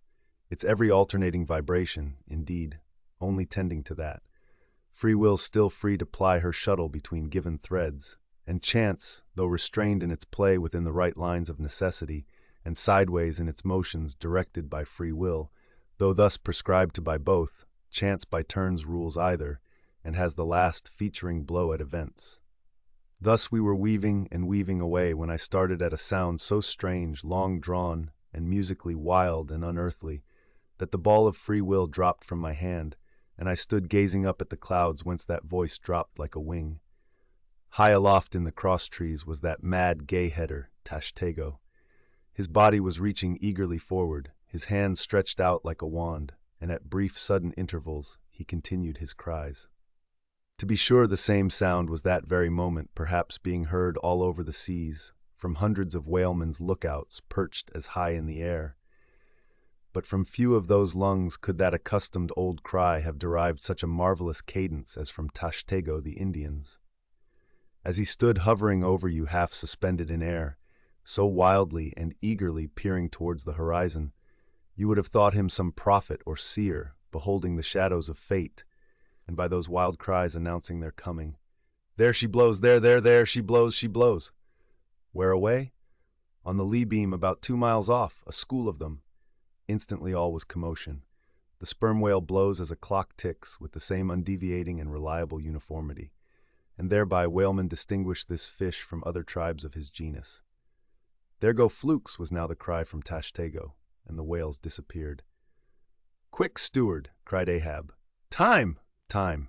its every alternating vibration, indeed, only tending to that. Free will still free to ply her shuttle between given threads, and chance, though restrained in its play within the right lines of necessity, and sideways in its motions directed by free will, though thus prescribed to by both, chance by turns rules either, and has the last featuring blow at events. Thus we were weaving and weaving away when I started at a sound so strange, long drawn, and musically wild and unearthly, that the ball of free will dropped from my hand, and I stood gazing up at the clouds whence that voice dropped like a wing. High aloft in the cross-trees was that mad gay-header, Tashtego. His body was reaching eagerly forward, his hand stretched out like a wand, and at brief sudden intervals he continued his cries. To be sure, the same sound was that very moment perhaps being heard all over the seas, from hundreds of whalemen's lookouts perched as high in the air. But from few of those lungs could that accustomed old cry have derived such a marvelous cadence as from Tashtego the Indians. as he stood hovering over you half suspended in air, so wildly and eagerly peering towards the horizon, you would have thought him some prophet or seer, beholding the shadows of fate, and by those wild cries announcing their coming. There she blows, there, she blows, she blows. Where away? On the lee beam about 2 miles off, a school of them. Instantly all was commotion. The sperm whale blows as a clock ticks with the same undeviating and reliable uniformity, and thereby whalemen distinguished this fish from other tribes of his genus. There go flukes, was now the cry from Tashtego, and the whales disappeared. Quick, steward, cried Ahab. Time! Time!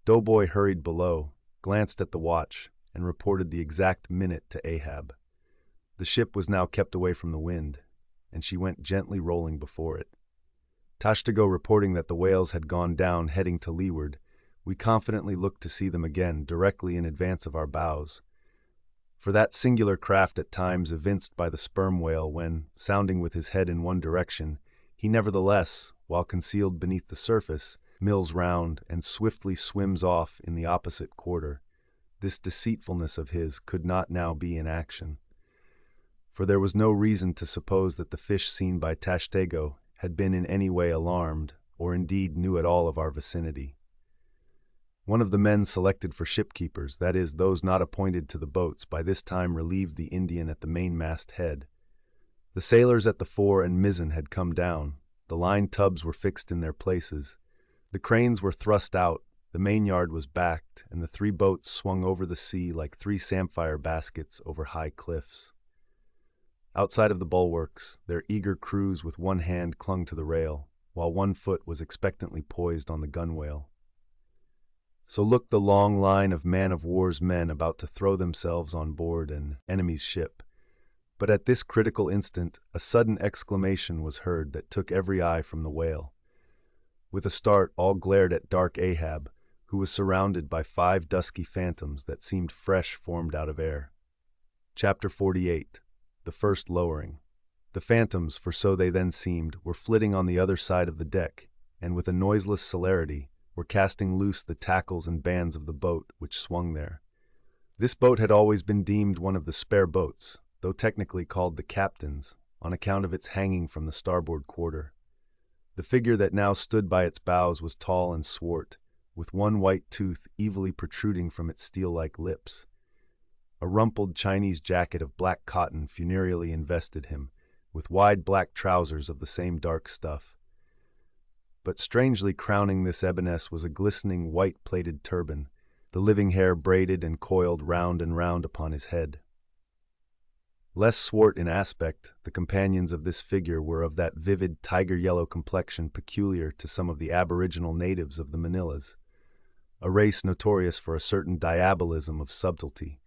Doughboy hurried below, glanced at the watch, and reported the exact minute to Ahab. The ship was now kept away from the wind, and she went gently rolling before it. Tashtego reporting that the whales had gone down heading to leeward, we confidently looked to see them again directly in advance of our bows. For that singular craft at times evinced by the sperm whale when, sounding with his head in one direction, he nevertheless, while concealed beneath the surface, mills round and swiftly swims off in the opposite quarter. This deceitfulness of his could not now be in action, for there was no reason to suppose that the fish seen by Tashtego had been in any way alarmed, or indeed knew at all of our vicinity. One of the men selected for shipkeepers, that is, those not appointed to the boats, by this time relieved the Indian at the mainmast head. The sailors at the fore and mizzen had come down, the line tubs were fixed in their places, the cranes were thrust out, the mainyard was backed, and the 3 boats swung over the sea like 3 samphire baskets over high cliffs. Outside of the bulwarks, their eager crews with one hand clung to the rail, while one foot was expectantly poised on the gunwale. So looked the long line of man-of-war's men about to throw themselves on board an enemy's ship. But at this critical instant, a sudden exclamation was heard that took every eye from the whale. With a start, all glared at dark Ahab, who was surrounded by 5 dusky phantoms that seemed fresh formed out of air. Chapter 48. The First Lowering. The phantoms, for so they then seemed, were flitting on the other side of the deck, and with a noiseless celerity, were casting loose the tackles and bands of the boat which swung there. This boat had always been deemed one of the spare boats, though technically called the captain's, on account of its hanging from the starboard quarter. The figure that now stood by its bows was tall and swart, with one white tooth evilly protruding from its steel-like lips. A rumpled Chinese jacket of black cotton funereally invested him, with wide black trousers of the same dark stuff. But strangely crowning this eboness was a glistening white-plaited turban, the living hair braided and coiled round and round upon his head. Less swart in aspect, the companions of this figure were of that vivid tiger-yellow complexion peculiar to some of the aboriginal natives of the Manilas, a race notorious for a certain diabolism of subtlety,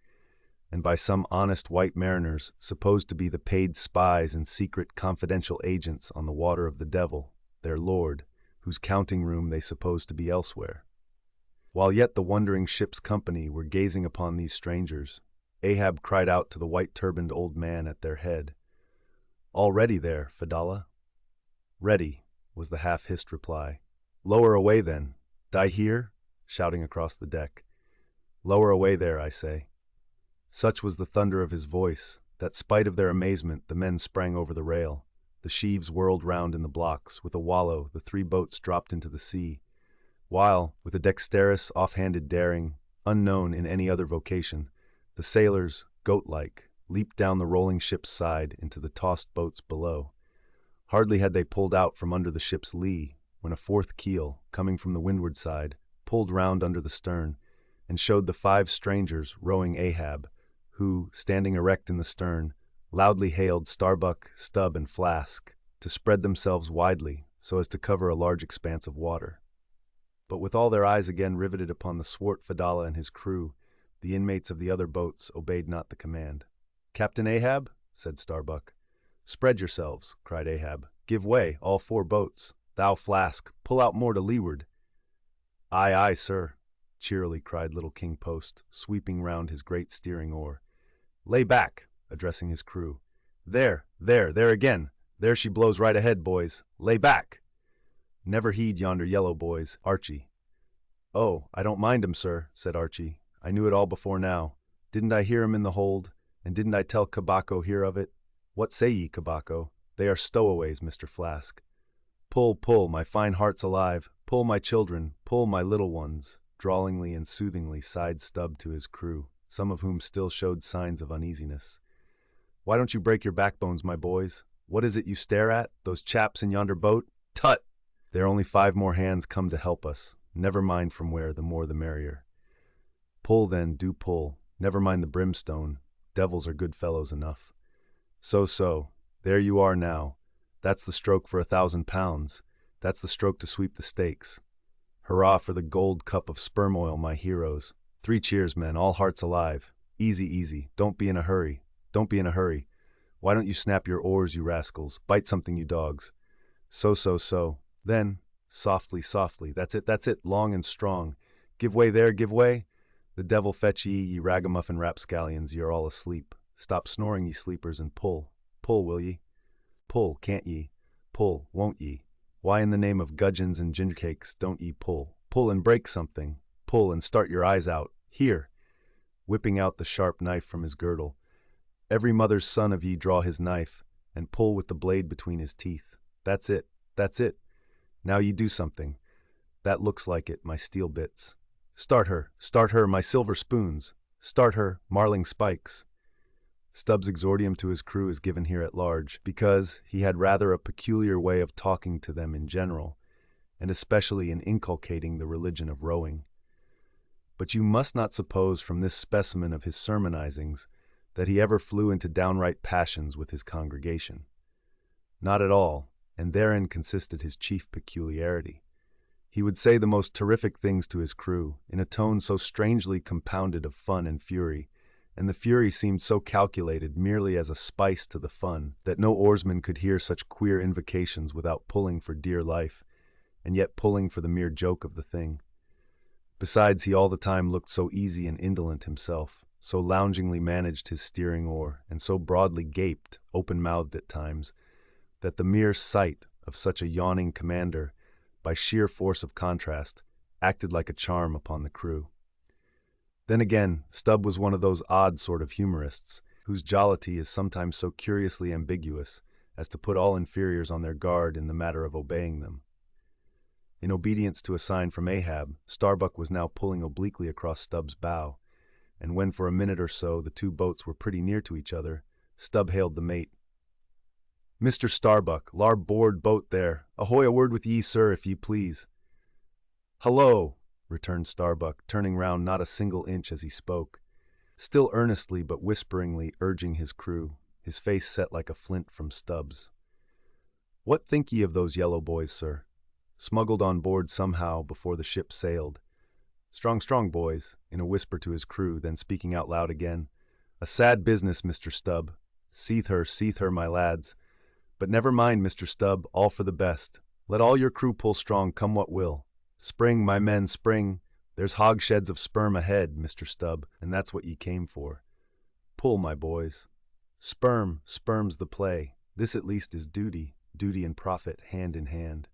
and by some honest white mariners supposed to be the paid spies and secret confidential agents on the water of the devil, their lord, whose counting room they supposed to be elsewhere. While yet the wondering ship's company were gazing upon these strangers, Ahab cried out to the white-turbaned old man at their head, "All ready there, Fedallah?" "Ready," was the half-hissed reply. "Lower away, then. Die here?" shouting across the deck. "Lower away there, I say." Such was the thunder of his voice, that spite of their amazement the men sprang over the rail. The sheaves whirled round in the blocks. With a wallow, the 3 boats dropped into the sea, while, with a dexterous, off-handed daring, unknown in any other vocation, the sailors, goat-like, leaped down the rolling ship's side into the tossed boats below. Hardly had they pulled out from under the ship's lee, when a 4th keel, coming from the windward side, pulled round under the stern, and showed the 5 strangers rowing Ahab, who, standing erect in the stern, loudly hailed Starbuck, Stubb, and Flask to spread themselves widely so as to cover a large expanse of water. But with all their eyes again riveted upon the swart Fedallah and his crew, the inmates of the other boats obeyed not the command. "Captain Ahab," said Starbuck. "Spread yourselves," cried Ahab. "Give way, all 4 boats. Thou, Flask, pull out more to leeward." "Aye, aye, sir," cheerily cried little King Post, sweeping round his great steering oar. "Lay back," addressing his crew. There again. There she blows right ahead, boys. Lay back." "Never heed yonder yellow boys, Archie." "Oh, I don't mind 'em, sir," said Archie. I knew it all before now. Didn't I hear him in the hold? And didn't I tell Kabako hear of it? What say ye, Kabako? They are stowaways, Mr. Flask. Pull, pull, my fine hearts alive. Pull, my children, pull, my little ones. Drawlingly and soothingly sighed Stubb to his crew, some of whom still showed signs of uneasiness. Why don't you break your backbones, my boys? What is it you stare at? Those chaps in yonder boat? Tut! There are only 5 more hands come to help us. Never mind from where, the more the merrier. Pull then, do pull. Never mind the brimstone. Devils are good fellows enough. So, there you are now. That's the stroke for 1,000 pounds. That's the stroke to sweep the stakes. Hurrah for the gold cup of sperm oil, my heroes. 3 cheers, men, all hearts alive. Easy, easy. Don't be in a hurry. Don't be in a hurry. Why don't you snap your oars, you rascals? Bite something, you dogs. So. Then, softly, softly. That's it, long and strong. Give way there, give way. The devil fetch ye ragamuffin rapscallions, ye are all asleep. Stop snoring, ye sleepers, and pull. Pull, will ye? Pull, can't ye? Pull, won't ye? Why in the name of gudgeons and gingercakes don't ye pull? Pull and break something. Pull and start your eyes out. Here! Whipping out the sharp knife from his girdle. Every mother's son of ye draw his knife, and pull with the blade between his teeth. That's it. Now ye do something. That looks like it, my steel bits. Start her, my silver spoons. Start her, marling spikes. Stubb's exordium to his crew is given here at large, because he had rather a peculiar way of talking to them in general, and especially in inculcating the religion of rowing. But you must not suppose from this specimen of his sermonizings that he ever flew into downright passions with his congregation. Not at all, and therein consisted his chief peculiarity. He would say the most terrific things to his crew, in a tone so strangely compounded of fun and fury, and the fury seemed so calculated merely as a spice to the fun, that no oarsman could hear such queer invocations without pulling for dear life, and yet pulling for the mere joke of the thing. Besides, he all the time looked so easy and indolent himself, so loungingly managed his steering oar, and so broadly gaped, open-mouthed at times, that the mere sight of such a yawning commander, by sheer force of contrast, acted like a charm upon the crew. Then again, Stubb was one of those odd sort of humorists, whose jollity is sometimes so curiously ambiguous as to put all inferiors on their guard in the matter of obeying them. In obedience to a sign from Ahab, Starbuck was now pulling obliquely across Stubb's bow, and when for a minute or so the 2 boats were pretty near to each other, Stubb hailed the mate. "Mr. Starbuck, larboard boat there. Ahoy, a word with ye, sir, if ye please." "Hullo," returned Starbuck, turning round not a single inch as he spoke, still earnestly but whisperingly urging his crew, his face set like a flint from Stubb's. "What think ye of those yellow boys, sir? Smuggled on board somehow before the ship sailed. Strong, boys," in a whisper to his crew, then speaking out loud again. "A sad business, Mr. Stubb. Seethe her, my lads. But never mind, Mr. Stubb, all for the best. Let all your crew pull strong, come what will. Spring, my men, spring. There's hogsheads of sperm ahead, Mr. Stubb, and that's what ye came for. Pull, my boys. Sperm's the play. This at least is duty and profit, hand in hand."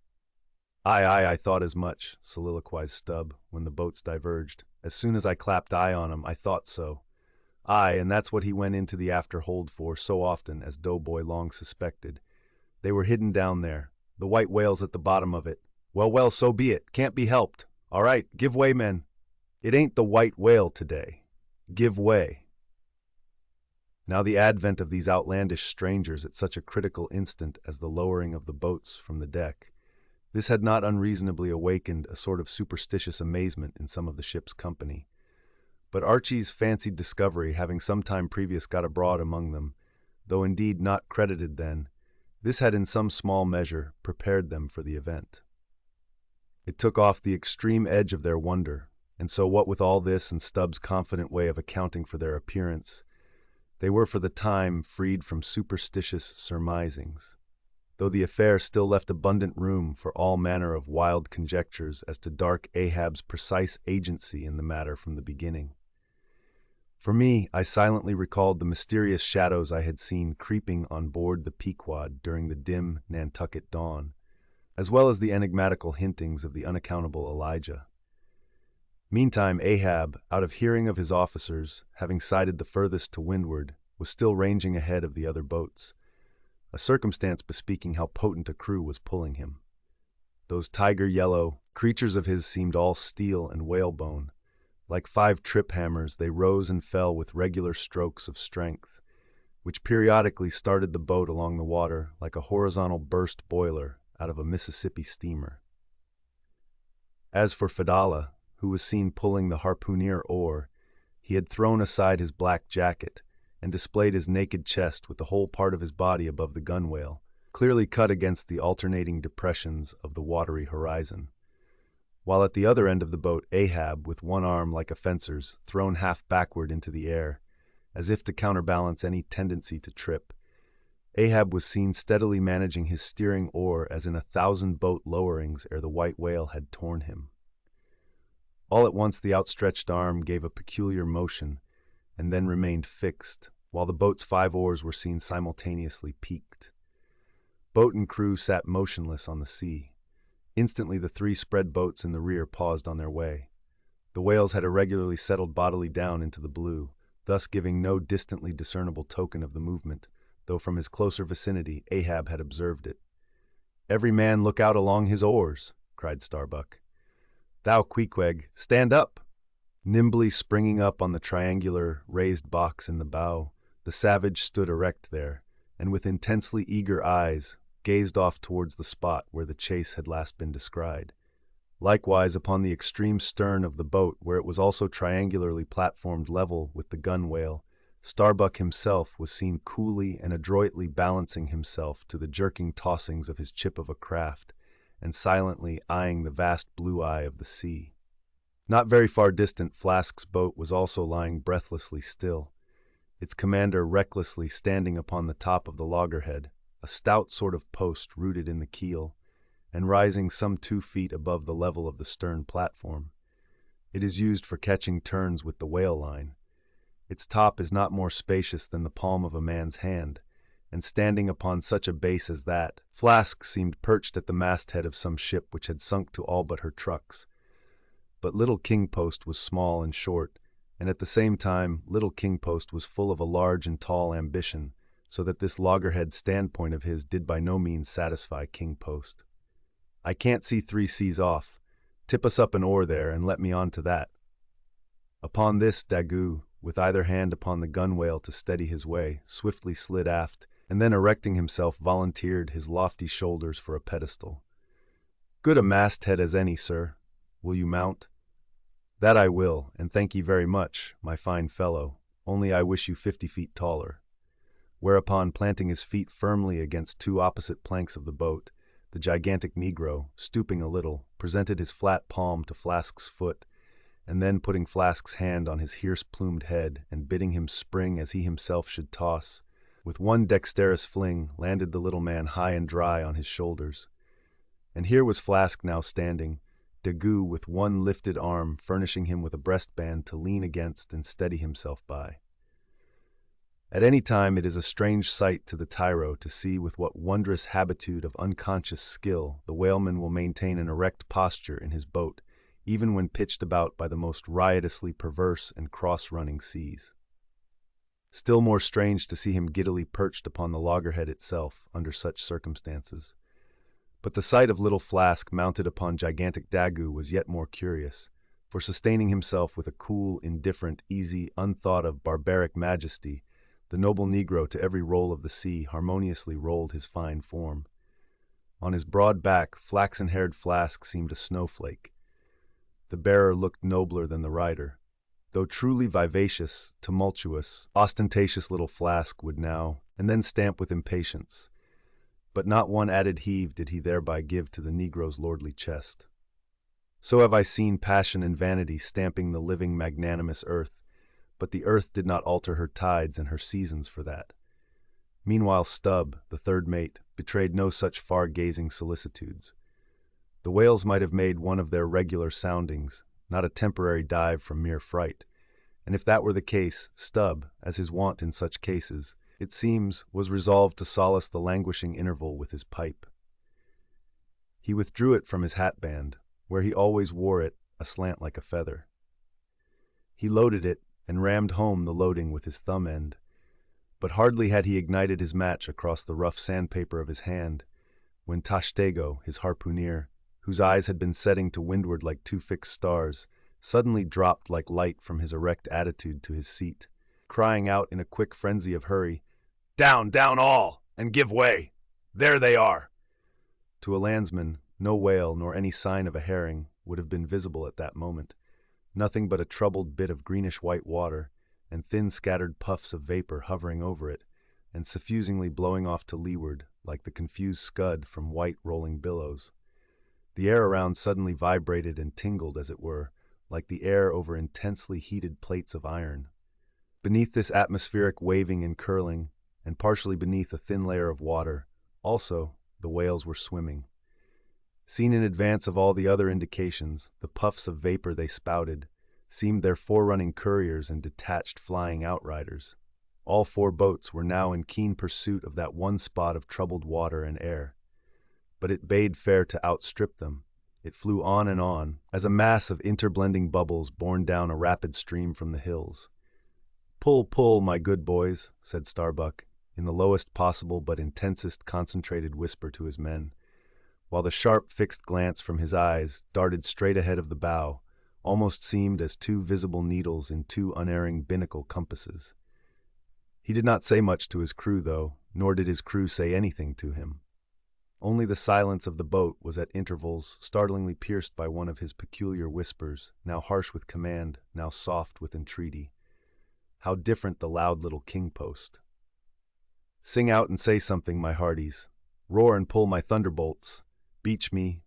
Aye, I thought as much," soliloquized Stubb, when the boats diverged. "As soon as I clapped eye on 'em, I thought so. Aye, and that's what he went into the after hold for so often, as Doughboy long suspected. They were hidden down there. The white whale's at the bottom of it. Well, so be it. Can't be helped. All right, give way, men. It ain't the white whale today. Give way." Now the advent of these outlandish strangers at such a critical instant as the lowering of the boats from the deck, this had not unreasonably awakened a sort of superstitious amazement in some of the ship's company. But Archie's fancied discovery having some time previous got abroad among them, though indeed not credited then, this had in some small measure prepared them for the event. It took off the extreme edge of their wonder, and so what with all this and Stubb's confident way of accounting for their appearance, they were for the time freed from superstitious surmisings, though the affair still left abundant room for all manner of wild conjectures as to dark Ahab's precise agency in the matter from the beginning. For me, I silently recalled the mysterious shadows I had seen creeping on board the Pequod during the dim Nantucket dawn, as well as the enigmatical hintings of the unaccountable Elijah. Meantime, Ahab, out of hearing of his officers, having sighted the furthest to windward, was still ranging ahead of the other boats, a circumstance bespeaking how potent a crew was pulling him. Those tiger-yellow creatures of his seemed all steel and whalebone. Like 5 trip hammers, they rose and fell with regular strokes of strength, which periodically started the boat along the water like a horizontal burst boiler out of a Mississippi steamer. As for Fedallah, who was seen pulling the harpooner oar, he had thrown aside his black jacket and displayed his naked chest with the whole part of his body above the gunwale, clearly cut against the alternating depressions of the watery horizon. While at the other end of the boat, Ahab, with one arm like a fencer's, thrown half backward into the air, as if to counterbalance any tendency to trip, Ahab was seen steadily managing his steering oar as in 1,000 boat lowerings ere the white whale had torn him. All at once the outstretched arm gave a peculiar motion, and then remained fixed, while the boat's 5 oars were seen simultaneously peaked. Boat and crew sat motionless on the sea. Instantly the 3 spread boats in the rear paused on their way. The whales had irregularly settled bodily down into the blue, thus giving no distantly discernible token of the movement, though from his closer vicinity Ahab had observed it. "Every man look out along his oars," cried Starbuck. "Thou, Queequeg, stand up!" Nimbly springing up on the triangular, raised box in the bow, the savage stood erect there, and with intensely eager eyes gazed off towards the spot where the chase had last been descried. Likewise, upon the extreme stern of the boat, where it was also triangularly platformed level with the gunwale, Starbuck himself was seen coolly and adroitly balancing himself to the jerking tossings of his chip of a craft, and silently eyeing the vast blue eye of the sea. Not very far distant, Flask's boat was also lying breathlessly still, its commander recklessly standing upon the top of the loggerhead, a stout sort of post rooted in the keel, and rising some 2 feet above the level of the stern platform. It is used for catching turns with the whale line. Its top is not more spacious than the palm of a man's hand, and standing upon such a base as that, Flask seemed perched at the masthead of some ship which had sunk to all but her trucks. But Little King Post was small and short, and at the same time Little King Post was full of a large and tall ambition, so that this loggerhead standpoint of his did by no means satisfy King Post. "I can't see 3 seas off. Tip us up an oar there, and let me on to that." Upon this, Daggoo, with either hand upon the gunwale to steady his way, swiftly slid aft, and then erecting himself volunteered his lofty shoulders for a pedestal. "Good a masthead as any, sir. Will you mount?" "That I will, and thank ye very much, my fine fellow, only I wish you 50 feet taller." Whereupon, planting his feet firmly against 2 opposite planks of the boat, the gigantic Negro, stooping a little, presented his flat palm to Flask's foot, and then putting Flask's hand on his hearse-plumed head and bidding him spring as he himself should toss, with one dexterous fling landed the little man high and dry on his shoulders. And here was Flask now standing, Daggoo with one lifted arm furnishing him with a breastband to lean against and steady himself by. At any time it is a strange sight to the tyro to see with what wondrous habitude of unconscious skill the whaleman will maintain an erect posture in his boat, even when pitched about by the most riotously perverse and cross-running seas. Still more strange to see him giddily perched upon the loggerhead itself under such circumstances. But the sight of little Flask mounted upon gigantic Daggoo was yet more curious, for sustaining himself with a cool, indifferent, easy, unthought-of, barbaric majesty, the noble Negro to every roll of the sea harmoniously rolled his fine form. On his broad back, flaxen-haired Flask seemed a snowflake. The bearer looked nobler than the rider. Though truly vivacious, tumultuous, ostentatious little Flask would now and then stamp with impatience, but not one added heave did he thereby give to the Negro's lordly chest. So have I seen passion and vanity stamping the living magnanimous earth, but the earth did not alter her tides and her seasons for that. Meanwhile Stubb, the third mate, betrayed no such far-gazing solicitudes. The whales might have made one of their regular soundings, not a temporary dive from mere fright, and if that were the case, Stubb, as his wont in such cases, it seems, was resolved to solace the languishing interval with his pipe. He withdrew it from his hatband, where he always wore it aslant like a feather. He loaded it and rammed home the loading with his thumb end. But hardly had he ignited his match across the rough sandpaper of his hand, when Tashtego, his harpooner, whose eyes had been setting to windward like two fixed stars, suddenly dropped like light from his erect attitude to his seat, crying out in a quick frenzy of hurry, "Down, down all, and give way! There they are!" To a landsman, no whale nor any sign of a herring would have been visible at that moment, nothing but a troubled bit of greenish-white water, and thin scattered puffs of vapor hovering over it, and suffusingly blowing off to leeward like the confused scud from white rolling billows. The air around suddenly vibrated and tingled, as it were, like the air over intensely heated plates of iron. Beneath this atmospheric waving and curling, and partially beneath a thin layer of water, also, the whales were swimming. Seen in advance of all the other indications, the puffs of vapor they spouted seemed their forerunning couriers and detached flying outriders. All four boats were now in keen pursuit of that one spot of troubled water and air. But it bade fair to outstrip them. It flew on, as a mass of interblending bubbles borne down a rapid stream from the hills. "Pull, pull, my good boys," said Starbuck, in the lowest possible but intensest concentrated whisper to his men, while the sharp fixed glance from his eyes darted straight ahead of the bow, almost seemed as two visible needles in two unerring binnacle compasses. He did not say much to his crew, though, nor did his crew say anything to him. Only the silence of the boat was at intervals startlingly pierced by one of his peculiar whispers, now harsh with command, now soft with entreaty. How different the loud little king-post. "Sing out and say something, my hearties. Roar and pull my thunderbolts. Beach me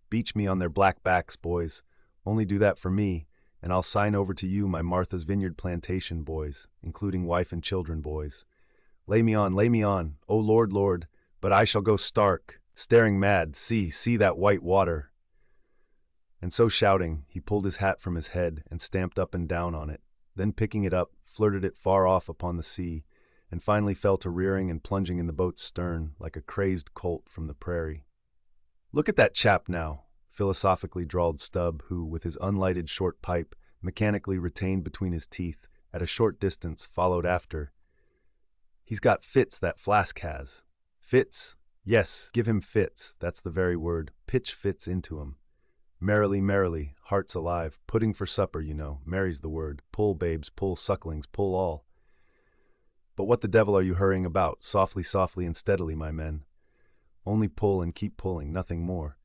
on their black backs, boys. Only do that for me, and I'll sign over to you my Martha's Vineyard plantation, boys, including wife and children, boys. Lay me on, oh Lord, Lord, but I shall go stark, staring mad, see that white water." And so shouting, he pulled his hat from his head and stamped up and down on it, then picking it up, flirted it far off upon the sea, and finally fell to rearing and plunging in the boat's stern like a crazed colt from the prairie. "Look at that chap now," philosophically drawled Stubb, who, with his unlighted short pipe mechanically retained between his teeth, at a short distance followed after. "He's got fits, that Flask has. Fits? Yes, give him fits, that's the very word. Pitch fits into him. Merrily, hearts alive, pudding for supper, you know, merry's the word. Pull, babes, pull, sucklings, pull all. But what the devil are you hurrying about? Softly and steadily, my men. Only pull and keep pulling, nothing more.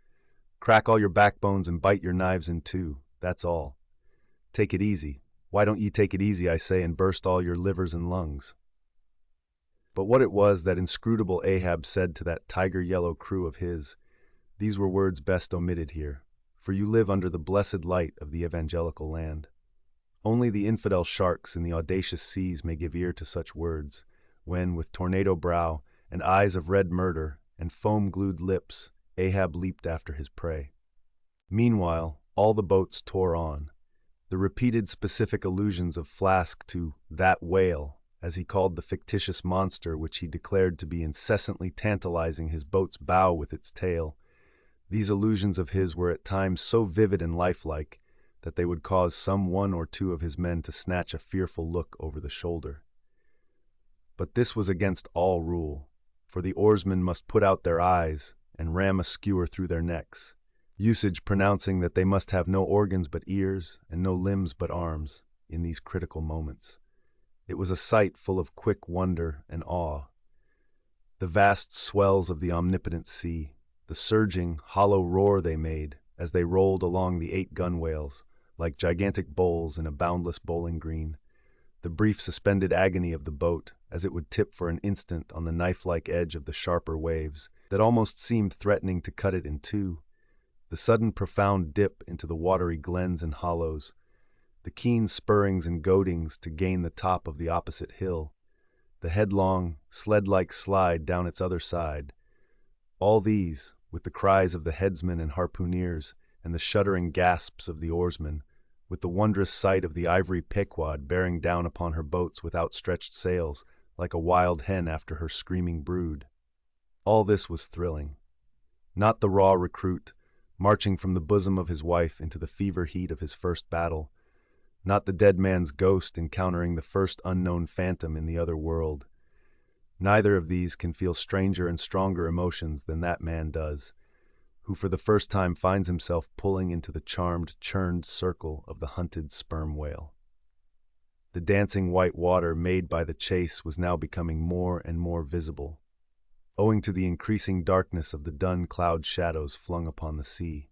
Crack all your backbones and bite your knives in two, that's all. Take it easy. Why don't ye take it easy, I say, and burst all your livers and lungs?" But what it was that inscrutable Ahab said to that tiger-yellow crew of his, these were words best omitted here, for you live under the blessed light of the evangelical land. Only the infidel sharks in the audacious seas may give ear to such words, when, with tornado brow and eyes of red murder and foam-glued lips, Ahab leaped after his prey. Meanwhile, all the boats tore on. The repeated specific allusions of Flask to "that whale," as he called the fictitious monster which he declared to be incessantly tantalizing his boat's bow with its tail, these allusions of his were at times so vivid and lifelike that they would cause some one or two of his men to snatch a fearful look over the shoulder. But this was against all rule, for the oarsmen must put out their eyes and ram a skewer through their necks, usage pronouncing that they must have no organs but ears and no limbs but arms in these critical moments. It was a sight full of quick wonder and awe. The vast swells of the omnipotent sea, the surging, hollow roar they made as they rolled along the 8 gunwales, like gigantic bowls in a boundless bowling green, the brief suspended agony of the boat as it would tip for an instant on the knife-like edge of the sharper waves that almost seemed threatening to cut it in two, the sudden profound dip into the watery glens and hollows, the keen spurrings and goadings to gain the top of the opposite hill, the headlong, sled-like slide down its other side. All these, with the cries of the headsmen and harpooneers, and the shuddering gasps of the oarsmen, with the wondrous sight of the ivory Pequod bearing down upon her boats with outstretched sails, like a wild hen after her screaming brood. All this was thrilling. Not the raw recruit, marching from the bosom of his wife into the fever heat of his first battle, not the dead man's ghost encountering the first unknown phantom in the other world. Neither of these can feel stranger and stronger emotions than that man does, who for the first time finds himself pulling into the charmed, churned circle of the hunted sperm whale. The dancing white water made by the chase was now becoming more and more visible, owing to the increasing darkness of the dun cloud shadows flung upon the sea.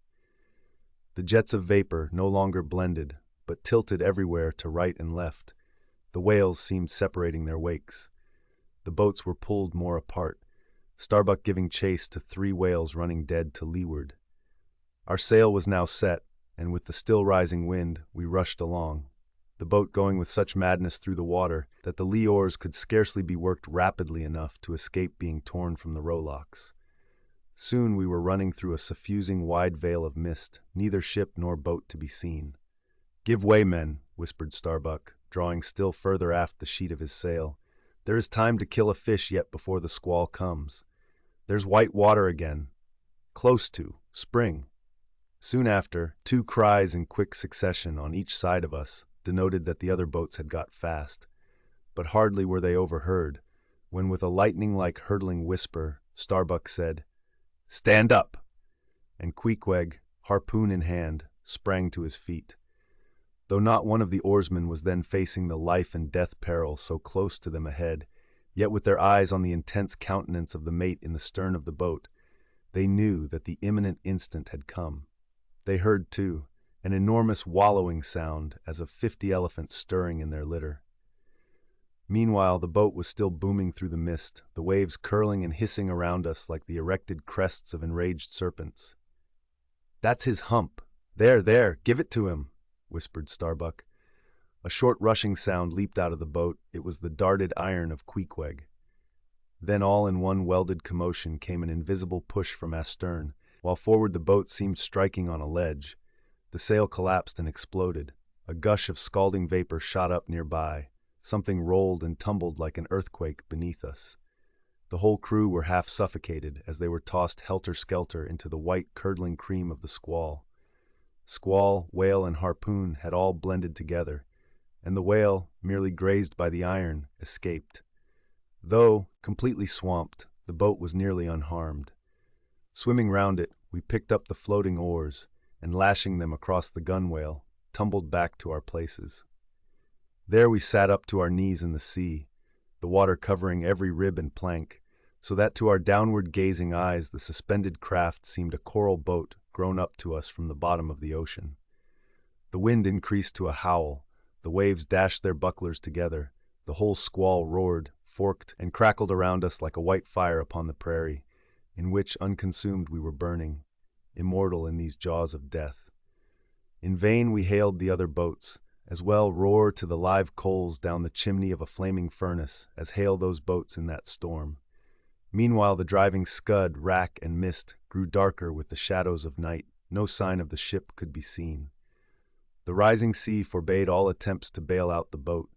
The jets of vapor no longer blended, but tilted everywhere to right and left. The whales seemed separating their wakes. The boats were pulled more apart, Starbuck giving chase to 3 whales running dead to leeward. Our sail was now set, and with the still rising wind, we rushed along, the boat going with such madness through the water that the lee oars could scarcely be worked rapidly enough to escape being torn from the rowlocks. Soon we were running through a suffusing wide veil of mist, neither ship nor boat to be seen. "Give way, men," whispered Starbuck, drawing still further aft the sheet of his sail. "There is time to kill a fish yet before the squall comes. There's white water again. Close to spring." Soon after, 2 cries in quick succession on each side of us denoted that the other boats had got fast. But hardly were they overheard, when with a lightning-like hurtling whisper, Starbuck said, "Stand up!" And Queequeg, harpoon in hand, sprang to his feet. Though not one of the oarsmen was then facing the life-and-death peril so close to them ahead, yet with their eyes on the intense countenance of the mate in the stern of the boat, they knew that the imminent instant had come. They heard, too, an enormous wallowing sound as of 50 elephants stirring in their litter. Meanwhile, the boat was still booming through the mist, the waves curling and hissing around us like the erected crests of enraged serpents. "That's his hump. There, give it to him," whispered Starbuck. A short rushing sound leaped out of the boat. It was the darted iron of Queequeg. Then all in one welded commotion came an invisible push from astern, while forward the boat seemed striking on a ledge. The sail collapsed and exploded. A gush of scalding vapor shot up nearby. Something rolled and tumbled like an earthquake beneath us. The whole crew were half suffocated as they were tossed helter-skelter into the white curdling cream of the squall. Squall, whale, and harpoon had all blended together, and the whale, merely grazed by the iron, escaped. Though completely swamped, the boat was nearly unharmed. Swimming round it, we picked up the floating oars, and lashing them across the gunwale, tumbled back to our places. There we sat up to our knees in the sea, the water covering every rib and plank, so that to our downward-gazing eyes the suspended craft seemed a coral boat grown up to us from the bottom of the ocean. The wind increased to a howl, the waves dashed their bucklers together, the whole squall roared, forked, and crackled around us like a white fire upon the prairie, in which, unconsumed, we were burning, immortal in these jaws of death. In vain we hailed the other boats, as well roar to the live coals down the chimney of a flaming furnace as hail those boats in that storm. Meanwhile the driving scud, rack, and mist grew darker with the shadows of night. No sign of the ship could be seen. The rising sea forbade all attempts to bail out the boat.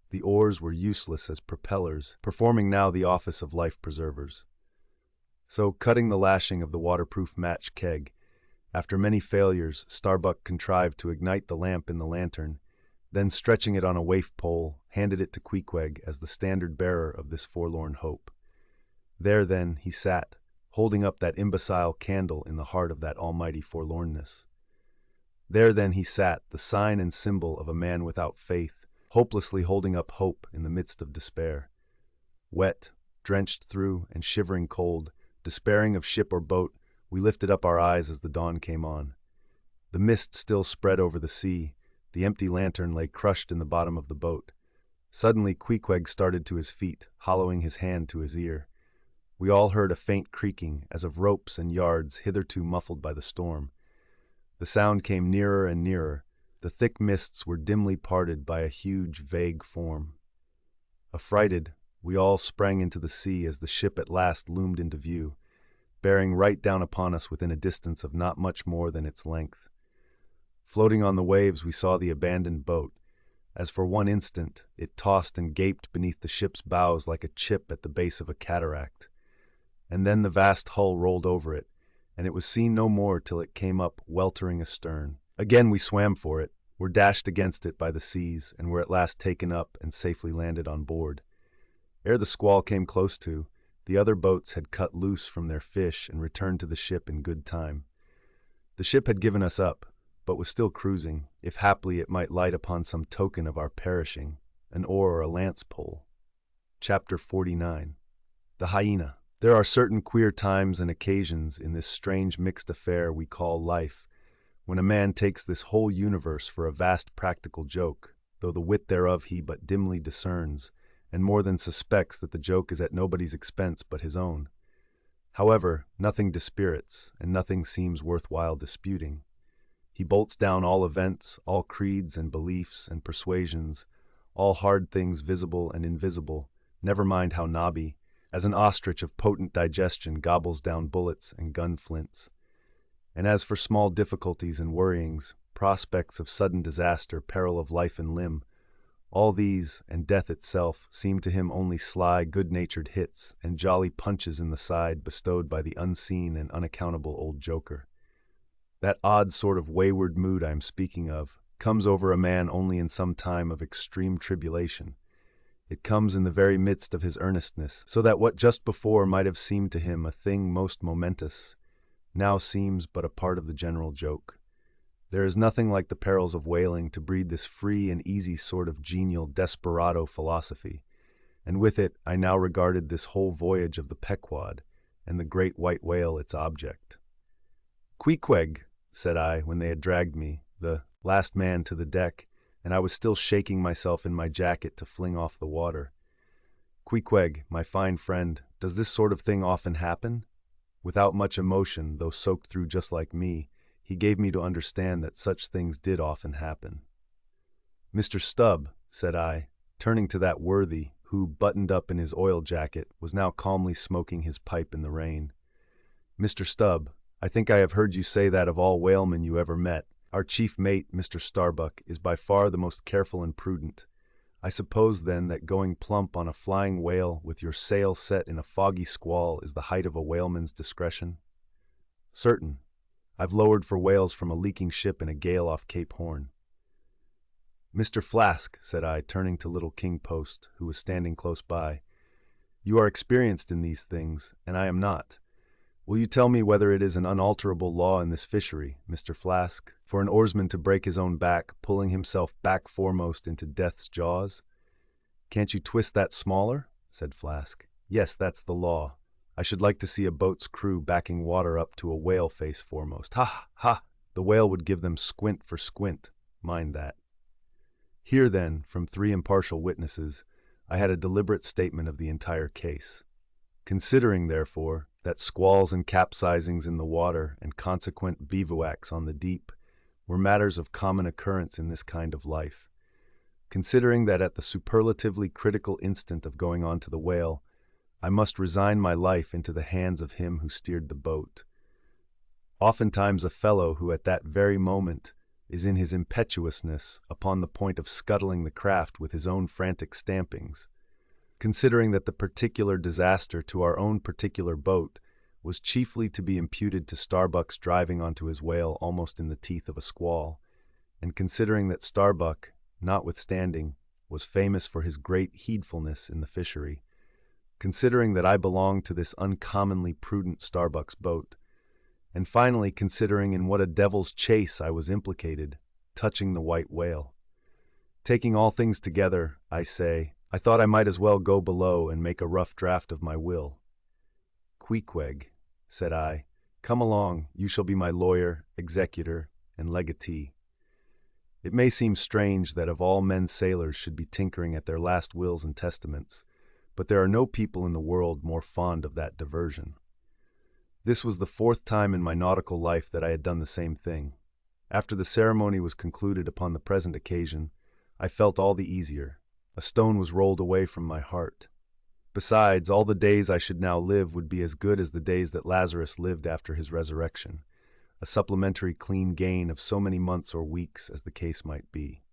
The oars were useless as propellers, performing now the office of life-preservers. So, cutting the lashing of the waterproof match keg, after many failures, Starbuck contrived to ignite the lamp in the lantern, then stretching it on a waif pole, handed it to Queequeg as the standard-bearer of this forlorn hope. There, then, he sat, holding up that imbecile candle in the heart of that almighty forlornness. There, then, he sat, the sign and symbol of a man without faith, hopelessly holding up hope in the midst of despair. Wet, drenched through, and shivering cold, despairing of ship or boat, we lifted up our eyes as the dawn came on. The mist still spread over the sea. The empty lantern lay crushed in the bottom of the boat. Suddenly Queequeg started to his feet, hollowing his hand to his ear. We all heard a faint creaking, as of ropes and yards hitherto muffled by the storm. The sound came nearer and nearer. The thick mists were dimly parted by a huge, vague form. Affrighted, we all sprang into the sea as the ship at last loomed into view, bearing right down upon us within a distance of not much more than its length. Floating on the waves we saw the abandoned boat, as for one instant it tossed and gaped beneath the ship's bows like a chip at the base of a cataract. And then the vast hull rolled over it, and it was seen no more till it came up weltering astern. Again we swam for it, were dashed against it by the seas, and were at last taken up and safely landed on board. Ere the squall came close to, the other boats had cut loose from their fish and returned to the ship in good time. The ship had given us up, but was still cruising, if haply it might light upon some token of our perishing, an oar or a lance pole. Chapter 49. The Hyena. There are certain queer times and occasions in this strange mixed affair we call life, when a man takes this whole universe for a vast practical joke, though the wit thereof he but dimly discerns, and more than suspects that the joke is at nobody's expense but his own. However, nothing dispirits, and nothing seems worthwhile disputing. He bolts down all events, all creeds and beliefs and persuasions, all hard things visible and invisible, never mind how knobby, as an ostrich of potent digestion gobbles down bullets and gun flints. And as for small difficulties and worryings, prospects of sudden disaster, peril of life and limb, all these, and death itself, seem to him only sly, good-natured hits and jolly punches in the side bestowed by the unseen and unaccountable old joker. That odd sort of wayward mood I am speaking of comes over a man only in some time of extreme tribulation. It comes in the very midst of his earnestness, so that what just before might have seemed to him a thing most momentous, now seems but a part of the general joke. There is nothing like the perils of whaling to breed this free and easy sort of genial desperado philosophy, and with it I now regarded this whole voyage of the Pequod, and the great white whale its object. "Queequeg," said I, when they had dragged me, the last man, to the deck, and I was still shaking myself in my jacket to fling off the water. "Queequeg, my fine friend, does this sort of thing often happen?" Without much emotion, though soaked through just like me, he gave me to understand that such things did often happen. "Mr. Stubb," said I, turning to that worthy, who, buttoned up in his oil jacket, was now calmly smoking his pipe in the rain. "Mr. Stubb, I think I have heard you say that of all whalemen you ever met, our chief mate, Mr. Starbuck, is by far the most careful and prudent. I suppose, then, that going plump on a flying whale with your sail set in a foggy squall is the height of a whaleman's discretion?" "Certain. I've lowered for whales from a leaking ship in a gale off Cape Horn." "Mr. Flask," said I, turning to little King Post, who was standing close by, "you are experienced in these things, and I am not. Will you tell me whether it is an unalterable law in this fishery, Mr. Flask, for an oarsman to break his own back, pulling himself back foremost into death's jaws?" "Can't you twist that smaller?" said Flask. "Yes, that's the law. I should like to see a boat's crew backing water up to a whale face foremost. Ha! Ha! The whale would give them squint for squint. Mind that." Here, then, from 3 impartial witnesses, I had a deliberate statement of the entire case. Considering, therefore, that squalls and capsizings in the water and consequent bivouacs on the deep were matters of common occurrence in this kind of life, considering that at the superlatively critical instant of going on to the whale, I must resign my life into the hands of him who steered the boat, oftentimes a fellow who at that very moment is in his impetuousness upon the point of scuttling the craft with his own frantic stampings, considering that the particular disaster to our own particular boat was chiefly to be imputed to Starbuck's driving onto his whale almost in the teeth of a squall, and considering that Starbuck, notwithstanding, was famous for his great heedfulness in the fishery, considering that I belonged to this uncommonly prudent Starbuck's boat, and finally considering in what a devil's chase I was implicated, touching the white whale. Taking all things together, I say, I thought I might as well go below and make a rough draft of my will. "Queequeg," said I, "come along, you shall be my lawyer, executor, and legatee." It may seem strange that of all men sailors should be tinkering at their last wills and testaments, but there are no people in the world more fond of that diversion. This was the 4th time in my nautical life that I had done the same thing. After the ceremony was concluded upon the present occasion, I felt all the easier. A stone was rolled away from my heart. Besides, all the days I should now live would be as good as the days that Lazarus lived after his resurrection, a supplementary clean gain of so many months or weeks as the case might be.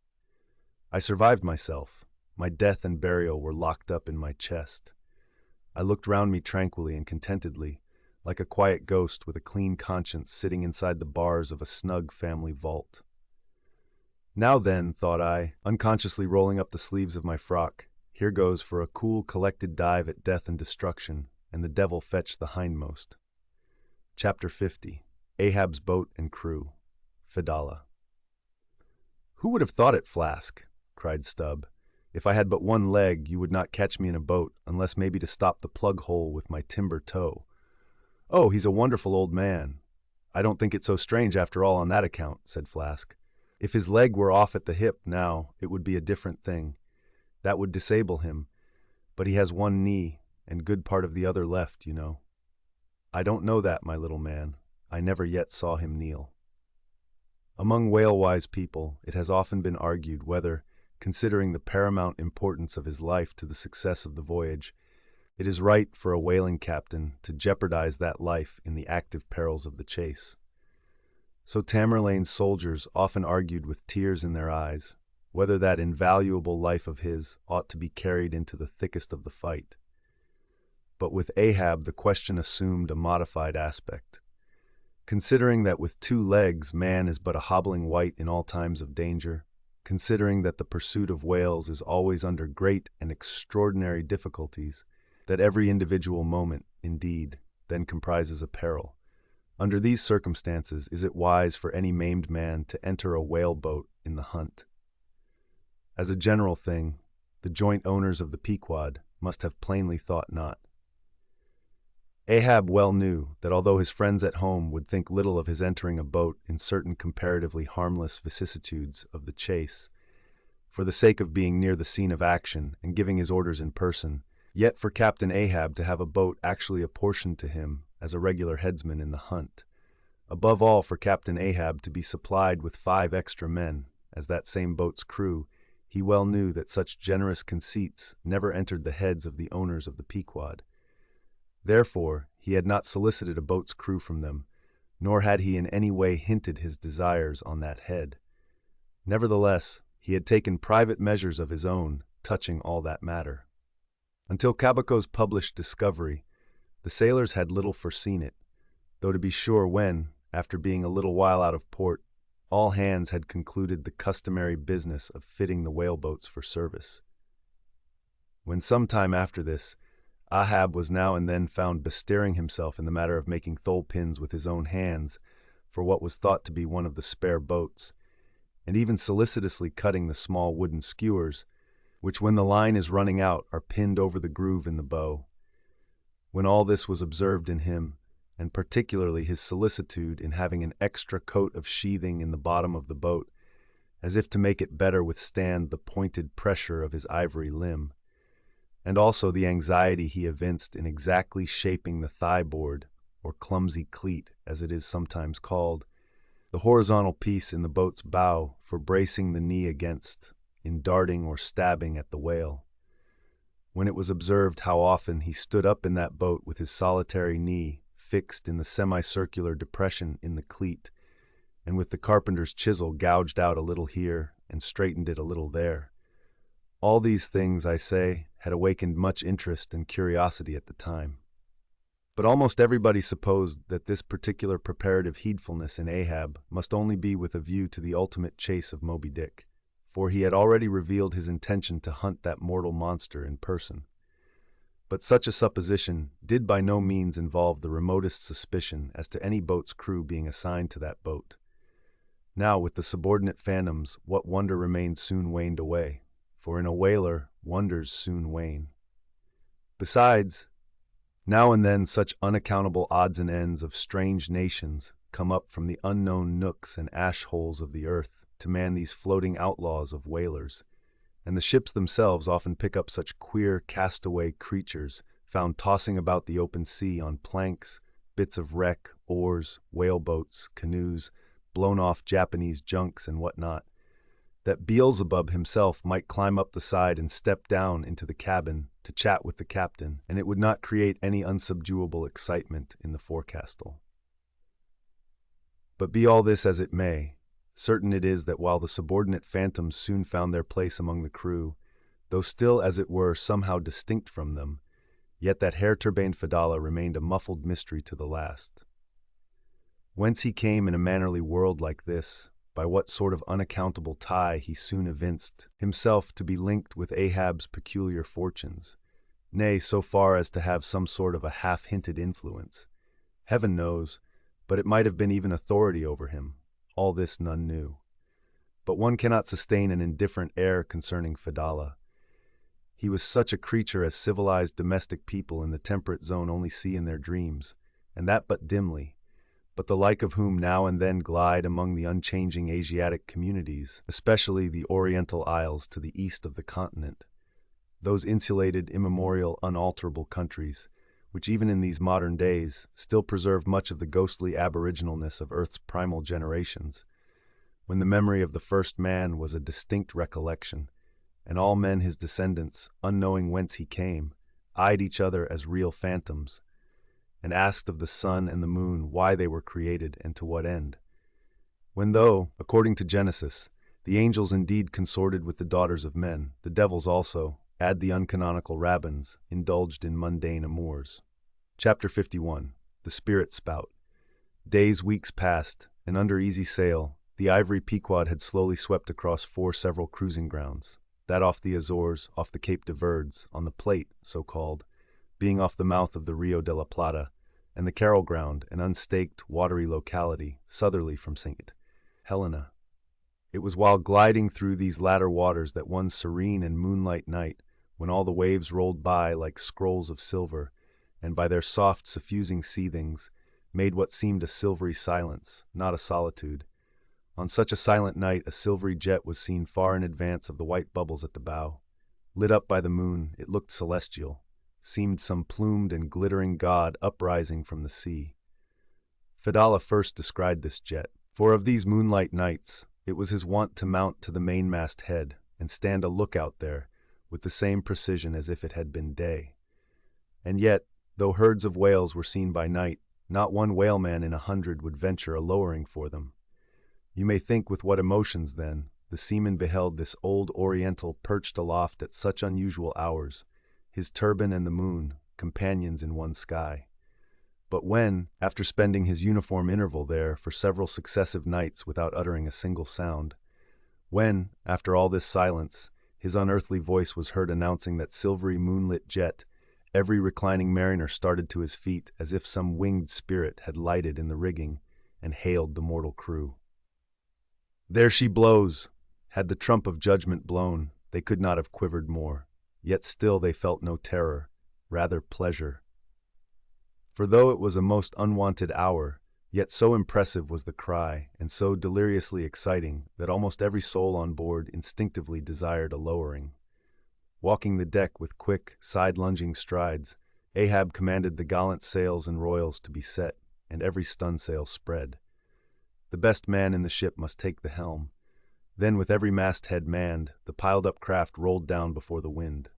I survived myself. My death and burial were locked up in my chest. I looked round me tranquilly and contentedly, like a quiet ghost with a clean conscience sitting inside the bars of a snug family vault. Now then, thought I, unconsciously rolling up the sleeves of my frock, here goes for a cool, collected dive at death and destruction, and the devil fetch the hindmost. Chapter 50. Ahab's Boat and Crew. Fedallah. "Who would have thought it, Flask?" cried Stubb. "If I had but one leg, you would not catch me in a boat, unless maybe to stop the plug hole with my timber toe." "Oh, he's a wonderful old man. I don't think it so strange after all on that account," said Flask. "If his leg were off at the hip now, it would be a different thing. That would disable him. But he has one knee, and good part of the other left, you know." "I don't know that, my little man. I never yet saw him kneel." Among whale-wise people, it has often been argued whether, considering the paramount importance of his life to the success of the voyage, it is right for a whaling captain to jeopardize that life in the active perils of the chase. So Tamerlane's soldiers often argued with tears in their eyes whether that invaluable life of his ought to be carried into the thickest of the fight. But with Ahab the question assumed a modified aspect. Considering that with 2 legs man is but a hobbling wight in all times of danger, considering that the pursuit of whales is always under great and extraordinary difficulties, that every individual moment, indeed, then comprises a peril, under these circumstances is it wise for any maimed man to enter a whale-boat in the hunt? As a general thing, the joint owners of the Pequod must have plainly thought not. Ahab well knew that although his friends at home would think little of his entering a boat in certain comparatively harmless vicissitudes of the chase, for the sake of being near the scene of action and giving his orders in person, yet for Captain Ahab to have a boat actually apportioned to him as a regular headsman in the hunt, above all for Captain Ahab to be supplied with 5 extra men as that same boat's crew, he well knew that such generous conceits never entered the heads of the owners of the Pequod. Therefore, he had not solicited a boat's crew from them, nor had he in any way hinted his desires on that head. Nevertheless, he had taken private measures of his own touching all that matter. Until Caboco's published discovery, the sailors had little foreseen it, though to be sure when, after being a little while out of port, all hands had concluded the customary business of fitting the whaleboats for service. When some time after this, Ahab was now and then found bestirring himself in the matter of making thole-pins with his own hands for what was thought to be one of the spare boats, and even solicitously cutting the small wooden skewers, which when the line is running out are pinned over the groove in the bow. When all this was observed in him, and particularly his solicitude in having an extra coat of sheathing in the bottom of the boat, as if to make it better withstand the pointed pressure of his ivory limb, and also the anxiety he evinced in exactly shaping the thigh-board, or clumsy cleat, as it is sometimes called, the horizontal piece in the boat's bow for bracing the knee against, in darting or stabbing at the whale. When it was observed how often he stood up in that boat with his solitary knee fixed in the semicircular depression in the cleat, and with the carpenter's chisel gouged out a little here and straightened it a little there. All these things, I say, had awakened much interest and curiosity at the time. But almost everybody supposed that this particular preparative heedfulness in Ahab must only be with a view to the ultimate chase of Moby-Dick, for he had already revealed his intention to hunt that mortal monster in person. But such a supposition did by no means involve the remotest suspicion as to any boat's crew being assigned to that boat. Now, with the subordinate phantoms, what wonder remained soon waned away, for in a whaler, wonders soon wane. Besides, now and then such unaccountable odds and ends of strange nations come up from the unknown nooks and ash-holes of the earth to man these floating outlaws of whalers, and the ships themselves often pick up such queer castaway creatures found tossing about the open sea on planks, bits of wreck, oars, whaleboats, canoes, blown-off Japanese junks and what not, that Beelzebub himself might climb up the side and step down into the cabin to chat with the captain, and it would not create any unsubduable excitement in the forecastle. But be all this as it may, certain it is that while the subordinate phantoms soon found their place among the crew, though still, as it were, somehow distinct from them, yet that hair-turbaned Fedallah remained a muffled mystery to the last. Whence he came in a mannerly world like this, by what sort of unaccountable tie he soon evinced himself to be linked with Ahab's peculiar fortunes, nay, so far as to have some sort of a half-hinted influence. Heaven knows, but it might have been even authority over him. All this none knew. But one cannot sustain an indifferent air concerning Fedallah. He was such a creature as civilized domestic people in the temperate zone only see in their dreams, and that but dimly, but the like of whom now and then glide among the unchanging Asiatic communities, especially the Oriental Isles to the east of the continent, those insulated, immemorial, unalterable countries, which even in these modern days still preserve much of the ghostly aboriginalness of Earth's primal generations, when the memory of the first man was a distinct recollection, and all men his descendants, unknowing whence he came, eyed each other as real phantoms, and asked of the sun and the moon why they were created and to what end. When though, according to Genesis, the angels indeed consorted with the daughters of men, the devils also, add the uncanonical rabbins, indulged in mundane amours. Chapter 51. The Spirit Spout. Days, weeks passed, and under easy sail, the ivory Pequod had slowly swept across 4 several cruising grounds, that off the Azores, off the Cape de Verdes, on the Plate, so-called, being off the mouth of the Rio de la Plata, and the Carroll Ground, an unstaked, watery locality, southerly from St. Helena. It was while gliding through these latter waters that one serene and moonlight night, when all the waves rolled by like scrolls of silver, and by their soft, suffusing seethings, made what seemed a silvery silence, not a solitude. On such a silent night, a silvery jet was seen far in advance of the white bubbles at the bow. Lit up by the moon, it looked celestial, seemed some plumed and glittering god uprising from the sea. Fedallah first descried this jet, for of these moonlight nights, it was his wont to mount to the mainmast head and stand a lookout there with the same precision as if it had been day. And yet, though herds of whales were seen by night, not one whaleman in 100 would venture a lowering for them. You may think with what emotions, then, the seaman beheld this old Oriental perched aloft at such unusual hours, his turban and the moon, companions in one sky. But when, after spending his uniform interval there for several successive nights without uttering a single sound, when, after all this silence, his unearthly voice was heard announcing that silvery moonlit jet, every reclining mariner started to his feet as if some winged spirit had lighted in the rigging and hailed the mortal crew. There she blows! Had the trump of judgment blown, they could not have quivered more, yet still they felt no terror, rather pleasure. For though it was a most unwonted hour, yet so impressive was the cry, and so deliriously exciting, that almost every soul on board instinctively desired a lowering. Walking the deck with quick, side-lunging strides, Ahab commanded the gallant sails and royals to be set, and every stunsail spread. The best man in the ship must take the helm. Then, with every masthead manned, the piled-up craft rolled down before the wind.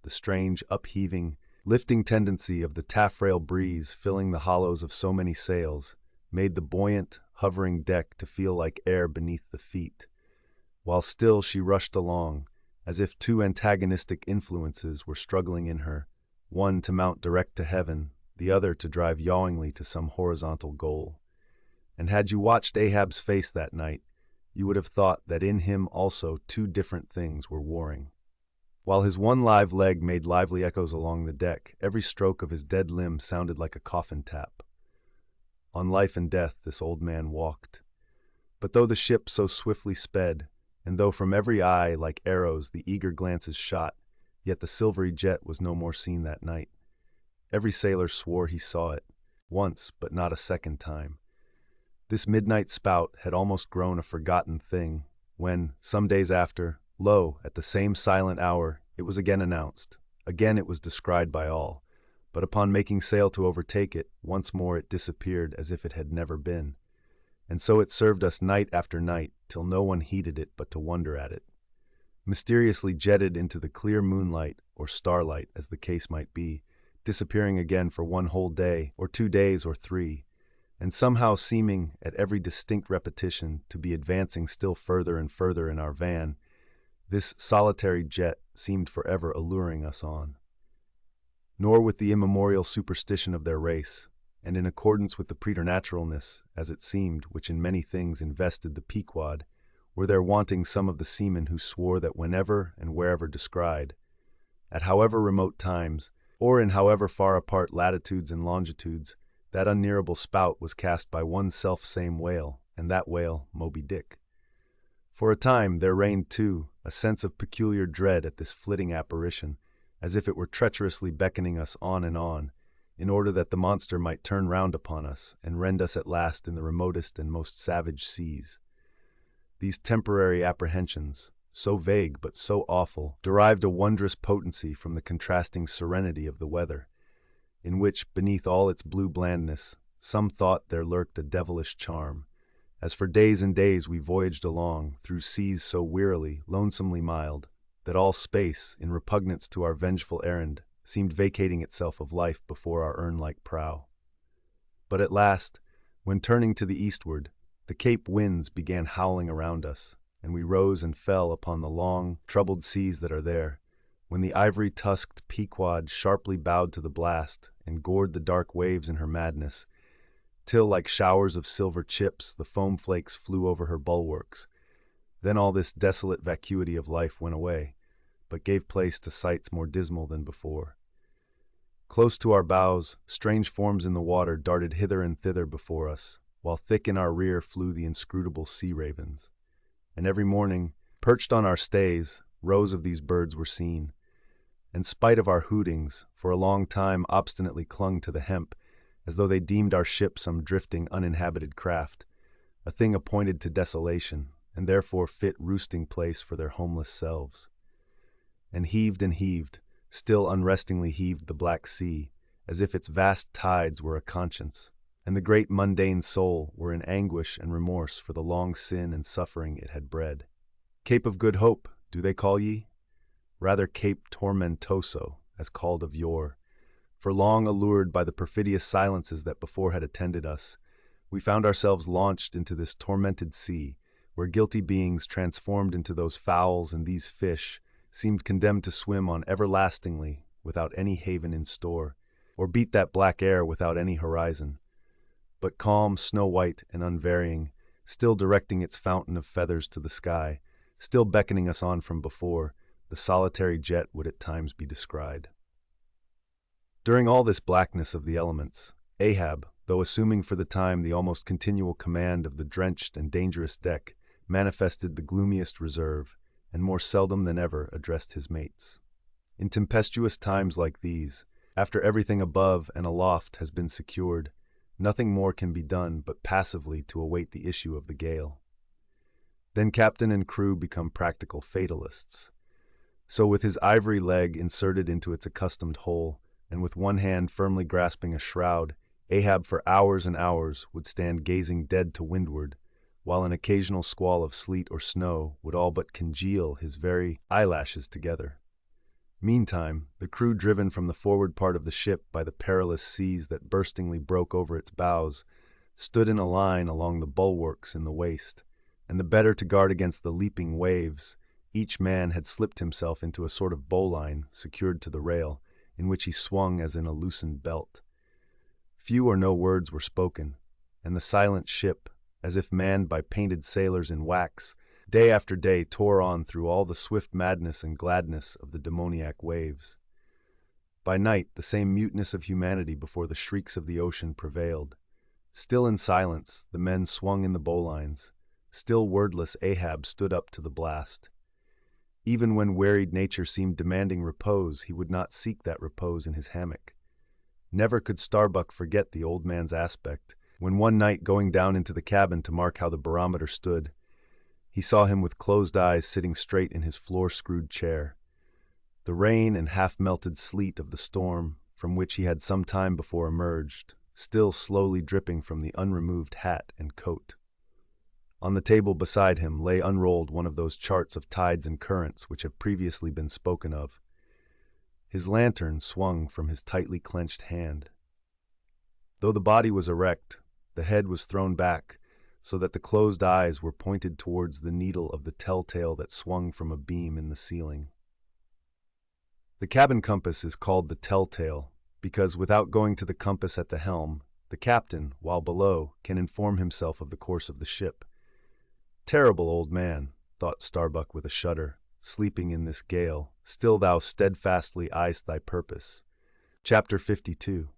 The strange, upheaving, lifting tendency of the taffrail breeze filling the hollows of so many sails made the buoyant, hovering deck to feel like air beneath the feet, while still she rushed along, as if 2 antagonistic influences were struggling in her, one to mount direct to heaven, the other to drive yawingly to some horizontal goal. And had you watched Ahab's face that night, you would have thought that in him also 2 different things were warring. While his one live leg made lively echoes along the deck, every stroke of his dead limb sounded like a coffin tap. On life and death this old man walked. But though the ship so swiftly sped, and though from every eye, like arrows, the eager glances shot, yet the silvery jet was no more seen that night. Every sailor swore he saw it, once, but not a second time. This midnight spout had almost grown a forgotten thing, when, some days after, lo, at the same silent hour, it was again announced. Again it was descried by all, but upon making sail to overtake it, once more it disappeared as if it had never been. And so it served us night after night, till no one heeded it but to wonder at it. Mysteriously jetted into the clear moonlight, or starlight, as the case might be, disappearing again for 1 whole day, or 2 days, or 3, and somehow seeming, at every distinct repetition, to be advancing still further and further in our van, this solitary jet seemed forever alluring us on. Nor with the immemorial superstition of their race, and in accordance with the preternaturalness, as it seemed, which in many things invested the Pequod, were there wanting some of the seamen who swore that whenever and wherever descried, at however remote times, or in however far apart latitudes and longitudes, that unnearable spout was cast by one self-same whale, and that whale Moby-Dick. For a time there reigned, too, a sense of peculiar dread at this flitting apparition, as if it were treacherously beckoning us on, in order that the monster might turn round upon us and rend us at last in the remotest and most savage seas. These temporary apprehensions, so vague but so awful, derived a wondrous potency from the contrasting serenity of the weather, in which, beneath all its blue blandness, some thought there lurked a devilish charm, as for days and days we voyaged along through seas so wearily, lonesomely mild, that all space, in repugnance to our vengeful errand, seemed vacating itself of life before our urn-like prow. But at last, when turning to the eastward, the Cape winds began howling around us, and we rose and fell upon the long, troubled seas that are there, when the ivory-tusked Pequod sharply bowed to the blast and gored the dark waves in her madness, till like showers of silver chips the foam flakes flew over her bulwarks. Then all this desolate vacuity of life went away, but gave place to sights more dismal than before. Close to our bows, strange forms in the water darted hither and thither before us, while thick in our rear flew the inscrutable sea ravens. And every morning, perched on our stays, rows of these birds were seen, and spite of our hootings, for a long time obstinately clung to the hemp, as though they deemed our ship some drifting, uninhabited craft, a thing appointed to desolation, and therefore fit roosting place for their homeless selves. And heaved, still unrestingly heaved the black sea, as if its vast tides were a conscience, and the great mundane soul were in anguish and remorse for the long sin and suffering it had bred. Cape of Good Hope, do they call ye? Rather Cape Tormentoso, as called of yore, for long allured by the perfidious silences that before had attended us, we found ourselves launched into this tormented sea, where guilty beings transformed into those fowls and these fish seemed condemned to swim on everlastingly without any haven in store, or beat that black air without any horizon. But calm, snow-white, and unvarying, still directing its fountain of feathers to the sky, still beckoning us on from before, the solitary jet would at times be descried. During all this blackness of the elements, Ahab, though assuming for the time the almost continual command of the drenched and dangerous deck, manifested the gloomiest reserve, and more seldom than ever addressed his mates. In tempestuous times like these, after everything above and aloft has been secured, nothing more can be done but passively to await the issue of the gale. Then captain and crew become practical fatalists. So with his ivory leg inserted into its accustomed hole, and with one hand firmly grasping a shroud, Ahab for hours and hours would stand gazing dead to windward, while an occasional squall of sleet or snow would all but congeal his very eyelashes together. Meantime, the crew, driven from the forward part of the ship by the perilous seas that burstingly broke over its bows, stood in a line along the bulwarks in the waist, and the better to guard against the leaping waves, each man had slipped himself into a sort of bowline secured to the rail, in which he swung as in a loosened belt. Few or no words were spoken, and the silent ship, as if manned by painted sailors in wax, day after day tore on through all the swift madness and gladness of the demoniac waves. By night the same muteness of humanity before the shrieks of the ocean prevailed. Still in silence the men swung in the bowlines. Still wordless Ahab stood up to the blast. Even when wearied nature seemed demanding repose, he would not seek that repose in his hammock. Never could Starbuck forget the old man's aspect, when one night going down into the cabin to mark how the barometer stood, he saw him with closed eyes sitting straight in his floor-screwed chair. The rain and half-melted sleet of the storm, from which he had some time before emerged, still slowly dripping from the unremoved hat and coat. On the table beside him lay unrolled one of those charts of tides and currents which have previously been spoken of. His lantern swung from his tightly clenched hand. Though the body was erect, the head was thrown back, so that the closed eyes were pointed towards the needle of the telltale that swung from a beam in the ceiling. The cabin compass is called the telltale, because without going to the compass at the helm, The captain, while below, can inform himself of the course of the ship. Terrible old man, thought Starbuck with a shudder, sleeping in this gale, still thou steadfastly eyest thy purpose. Chapter 52.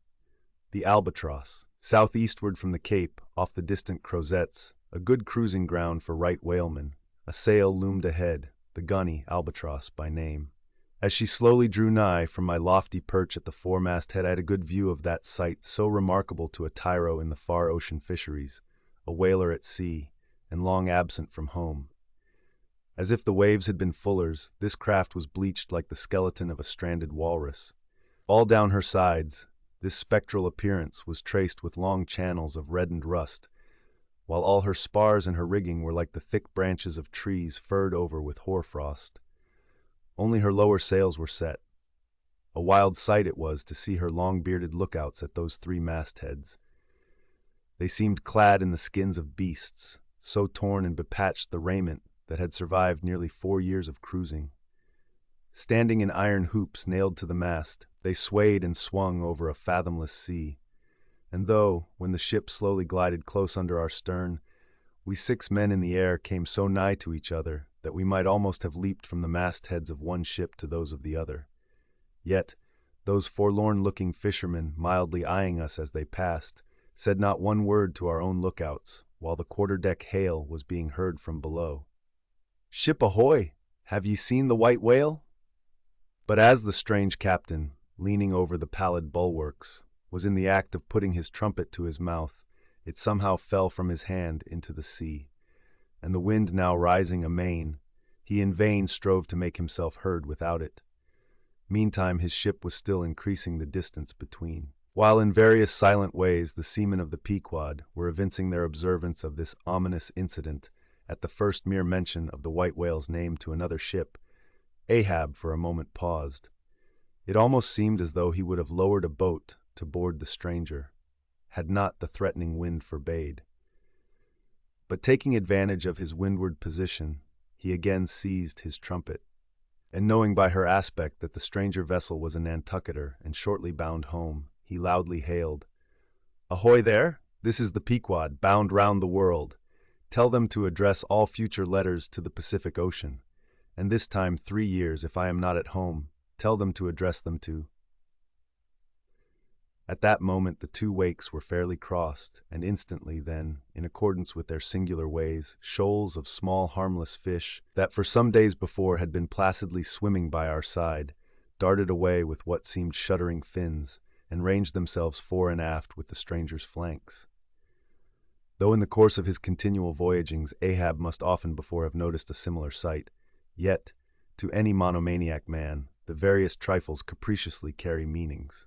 The Albatross. Southeastward from the Cape, off the distant Crozettes, a good cruising ground for right whalemen, a sail loomed ahead, the gunny Albatross by name. As she slowly drew nigh, from my lofty perch at the foremast-head I had a good view of that sight so remarkable to a tyro in the far ocean fisheries, a whaler at sea, and long absent from home. As if the waves had been fullers, this craft was bleached like the skeleton of a stranded walrus. All down her sides, this spectral appearance was traced with long channels of reddened rust, while all her spars and her rigging were like the thick branches of trees furred over with hoarfrost. Only her lower sails were set. A wild sight it was to see her long-bearded lookouts at those three mastheads. They seemed clad in the skins of beasts, so torn and bepatched the raiment that had survived nearly 4 years of cruising. Standing in iron hoops nailed to the mast, they swayed and swung over a fathomless sea. And though, when the ship slowly glided close under our stern, we 6 men in the air came so nigh to each other that we might almost have leaped from the mastheads of one ship to those of the other. Yet, those forlorn-looking fishermen, mildly eyeing us as they passed, said not one word to our own lookouts, while the quarter-deck hail was being heard from below. "Ship ahoy! Have ye seen the white whale?" But as the strange captain, leaning over the pallid bulwarks, was in the act of putting his trumpet to his mouth, it somehow fell from his hand into the sea, and the wind now rising amain, he in vain strove to make himself heard without it. Meantime his ship was still increasing the distance between, while in various silent ways the seamen of the Pequod were evincing their observance of this ominous incident. At the first mere mention of the white whale's name to another ship, Ahab for a moment paused. It almost seemed as though he would have lowered a boat to board the stranger, had not the threatening wind forbade. But taking advantage of his windward position, he again seized his trumpet, and knowing by her aspect that the stranger vessel was a Nantucketer and shortly bound home, he loudly hailed, "Ahoy there! This is the Pequod, bound round the world. Tell them to address all future letters to the Pacific Ocean, and this time 3 years, if I am not at home, tell them to address them to—" At that moment the 2 wakes were fairly crossed, and instantly then, in accordance with their singular ways, shoals of small harmless fish, that for some days before had been placidly swimming by our side, darted away with what seemed shuddering fins, and ranged themselves fore and aft with the stranger's flanks. Though in the course of his continual voyagings Ahab must often before have noticed a similar sight, yet, to any monomaniac man, the various trifles capriciously carry meanings.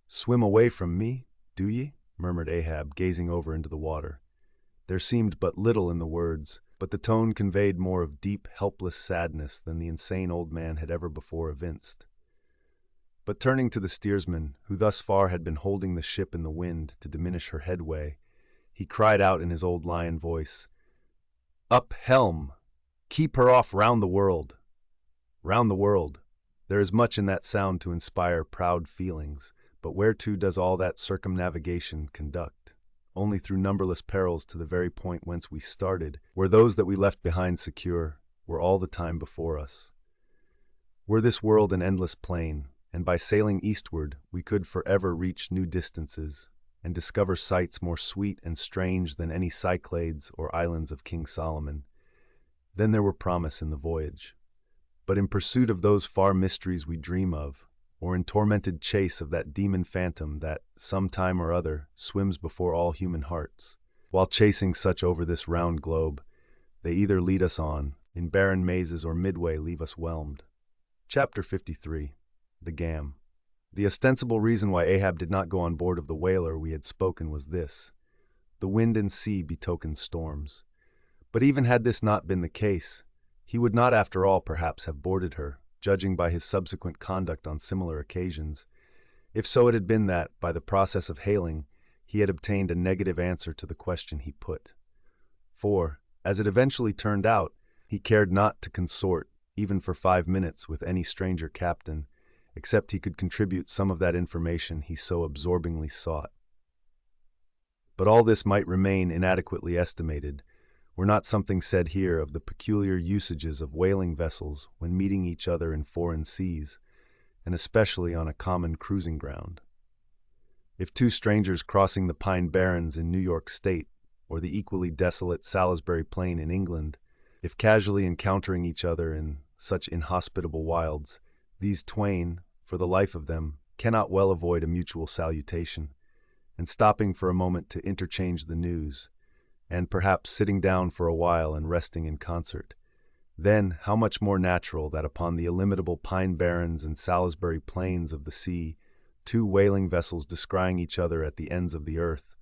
"Swim away from me, do ye?" murmured Ahab, gazing over into the water. There seemed but little in the words, but the tone conveyed more of deep, helpless sadness than the insane old man had ever before evinced. But turning to the steersman, who thus far had been holding the ship in the wind to diminish her headway, he cried out in his old lion voice, "Up helm! Keep her off round the world!" Round the world. There is much in that sound to inspire proud feelings, but whereto does all that circumnavigation conduct? Only through numberless perils to the very point whence we started, where those that we left behind secure were all the time before us. Were this world an endless plain, and by sailing eastward we could forever reach new distances, and discover sights more sweet and strange than any Cyclades or islands of King Solomon, then there were promise in the voyage. But in pursuit of those far mysteries we dream of, or in tormented chase of that demon phantom that, some time or other, swims before all human hearts, while chasing such over this round globe, they either lead us on, in barren mazes, or midway leave us whelmed. Chapter 53. The Gam. The ostensible reason why Ahab did not go on board of the whaler we had spoken was this: the wind and sea betokened storms. But even had this not been the case, he would not after all perhaps have boarded her, judging by his subsequent conduct on similar occasions, if so it had been that, by the process of hailing, he had obtained a negative answer to the question he put. For, as it eventually turned out, he cared not to consort, even for 5 minutes, with any stranger captain, except he could contribute some of that information he so absorbingly sought. But all this might remain inadequately estimated were not something said here of the peculiar usages of whaling vessels when meeting each other in foreign seas, and especially on a common cruising ground. If two strangers crossing the Pine Barrens in New York State, or the equally desolate Salisbury Plain in England, if casually encountering each other in such inhospitable wilds, these twain, for the life of them, cannot well avoid a mutual salutation, and stopping for a moment to interchange the news, and perhaps sitting down for a while and resting in concert, then how much more natural that upon the illimitable Pine Barrens and Salisbury Plains of the sea, two whaling vessels descrying each other at the ends of the earth,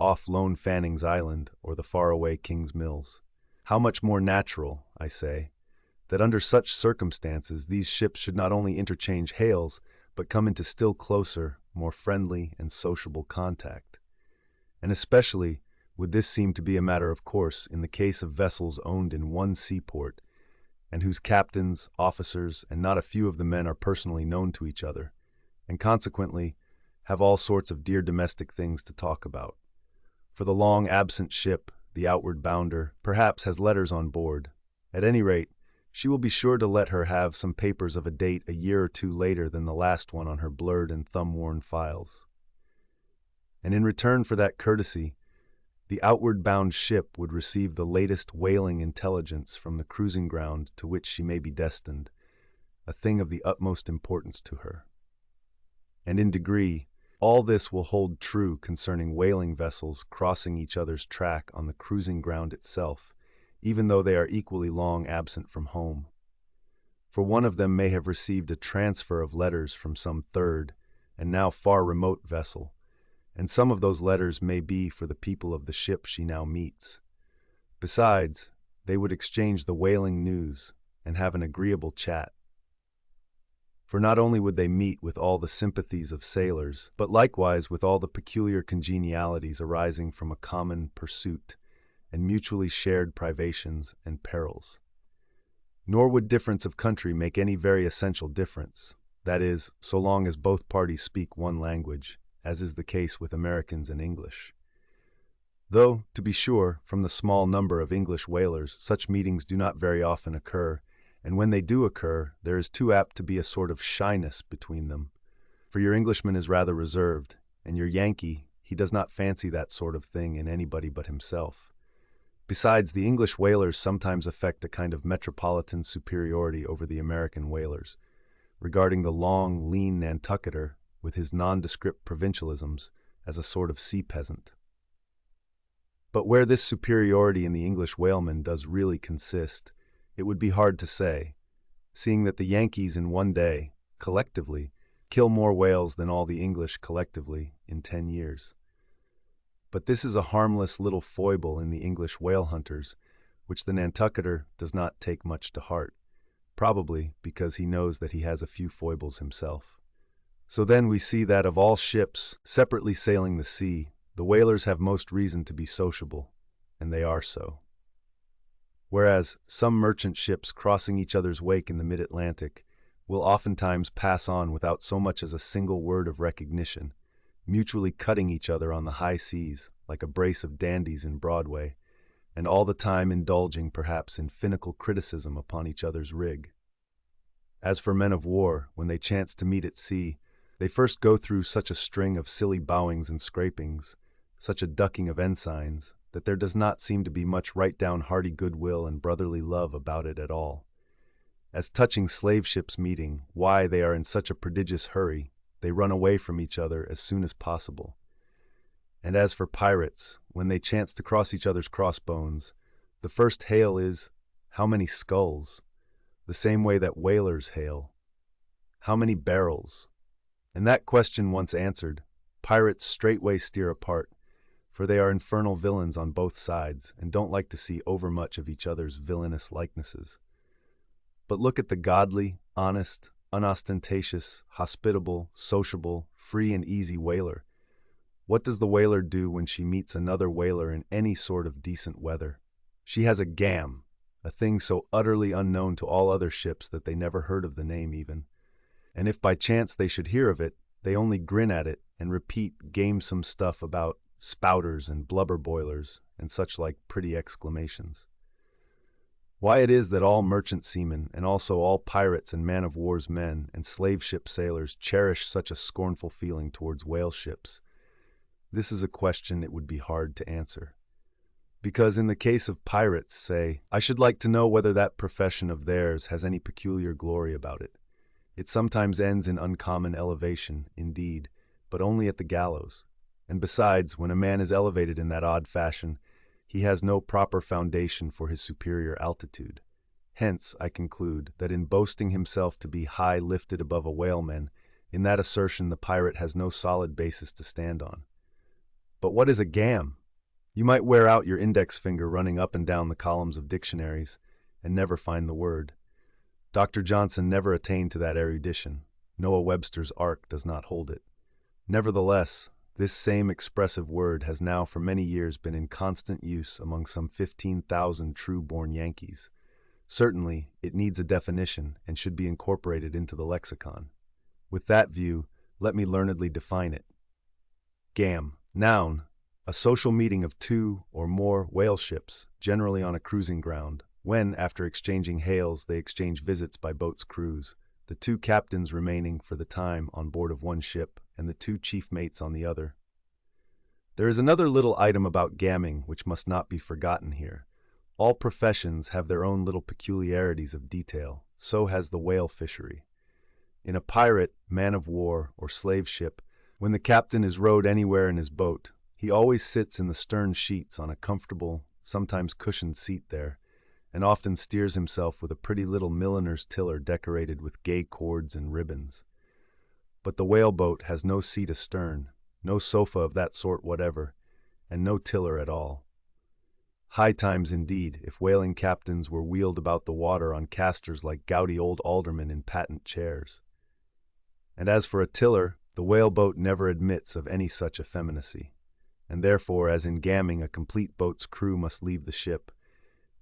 off lone Fanning's Island or the faraway King's Mills. How much more natural, I say, that under such circumstances these ships should not only interchange hails, but come into still closer, more friendly and sociable contact. And especially would this seem to be a matter of course in the case of vessels owned in one seaport, and whose captains, officers, and not a few of the men are personally known to each other, and consequently have all sorts of dear domestic things to talk about. For the long absent ship, the outward bounder, perhaps has letters on board. At any rate, she will be sure to let her have some papers of a date a year or two later than the last one on her blurred and thumb-worn files. And in return for that courtesy, the outward-bound ship would receive the latest whaling intelligence from the cruising ground to which she may be destined, a thing of the utmost importance to her. And in degree, all this will hold true concerning whaling vessels crossing each other's track on the cruising ground itself, even though they are equally long absent from home. For one of them may have received a transfer of letters from some third, and now far remote vessel, and some of those letters may be for the people of the ship she now meets. Besides, they would exchange the whaling news and have an agreeable chat. For not only would they meet with all the sympathies of sailors, but likewise with all the peculiar congenialities arising from a common pursuit and mutually shared privations and perils. Nor would difference of country make any very essential difference, that is, so long as both parties speak one language, as is the case with Americans and English. Though, to be sure, from the small number of English whalers, such meetings do not very often occur, and when they do occur, there is too apt to be a sort of shyness between them. For your Englishman is rather reserved, and your Yankee, he does not fancy that sort of thing in anybody but himself. Besides, the English whalers sometimes affect a kind of metropolitan superiority over the American whalers, regarding the long, lean Nantucketer, with his nondescript provincialisms, as a sort of sea peasant. But where this superiority in the English whaleman does really consist, it would be hard to say, seeing that the Yankees in one day, collectively, kill more whales than all the English collectively in 10 years. But this is a harmless little foible in the English whale hunters, which the Nantucketer does not take much to heart, probably because he knows that he has a few foibles himself. So then we see that of all ships separately sailing the sea, the whalers have most reason to be sociable, and they are so. Whereas some merchant ships crossing each other's wake in the mid-Atlantic will oftentimes pass on without so much as a single word of recognition, mutually cutting each other on the high seas like a brace of dandies in Broadway, and all the time indulging perhaps in finical criticism upon each other's rig. As for men of war, when they chance to meet at sea, they first go through such a string of silly bowings and scrapings, such a ducking of ensigns, that there does not seem to be much right-down hearty goodwill and brotherly love about it at all. As touching slave ships meeting, why they are in such a prodigious hurry, they run away from each other as soon as possible. And as for pirates, when they chance to cross each other's crossbones, the first hail is, "How many skulls?" the same way that whalers hail, "How many barrels?" And that question once answered, pirates straightway steer apart, for they are infernal villains on both sides, and don't like to see overmuch of each other's villainous likenesses. But look at the godly, honest, unostentatious, hospitable, sociable, free and easy whaler. What does the whaler do when she meets another whaler in any sort of decent weather? She has a gam, a thing so utterly unknown to all other ships that they never heard of the name even. And if by chance they should hear of it, they only grin at it and repeat gamesome stuff about spouters and blubber boilers, and such like pretty exclamations. Why it is that all merchant seamen, and also all pirates and man-of-war's men and slave-ship sailors cherish such a scornful feeling towards whale ships, this is a question it would be hard to answer. Because in the case of pirates, say, I should like to know whether that profession of theirs has any peculiar glory about it. It sometimes ends in uncommon elevation, indeed, but only at the gallows. And besides, when a man is elevated in that odd fashion, he has no proper foundation for his superior altitude. Hence, I conclude that in boasting himself to be high lifted above a whaleman, in that assertion the pirate has no solid basis to stand on. But what is a gam? You might wear out your index finger running up and down the columns of dictionaries and never find the word. Dr. Johnson never attained to that erudition. Noah Webster's Ark does not hold it. Nevertheless, this same expressive word has now for many years been in constant use among some 15,000 true-born Yankees. Certainly, it needs a definition and should be incorporated into the lexicon. With that view, let me learnedly define it. Gam, noun, a social meeting of two or more whale ships, generally on a cruising ground, when, after exchanging hails, they exchange visits by boat's crews, the two captains remaining for the time on board of one ship and the two chief mates on the other. There is another little item about gamming which must not be forgotten here. All professions have their own little peculiarities of detail. So has the whale fishery. In a pirate, man-of-war, or slave ship, when the captain is rowed anywhere in his boat, he always sits in the stern sheets on a comfortable, sometimes cushioned seat there, and often steers himself with a pretty little milliner's tiller decorated with gay cords and ribbons. But the whaleboat has no seat astern, no sofa of that sort whatever, and no tiller at all. High times indeed, if whaling captains were wheeled about the water on casters like gouty old aldermen in patent chairs. And as for a tiller, the whaleboat never admits of any such effeminacy, and therefore, as in gamming, a complete boat's crew must leave the ship,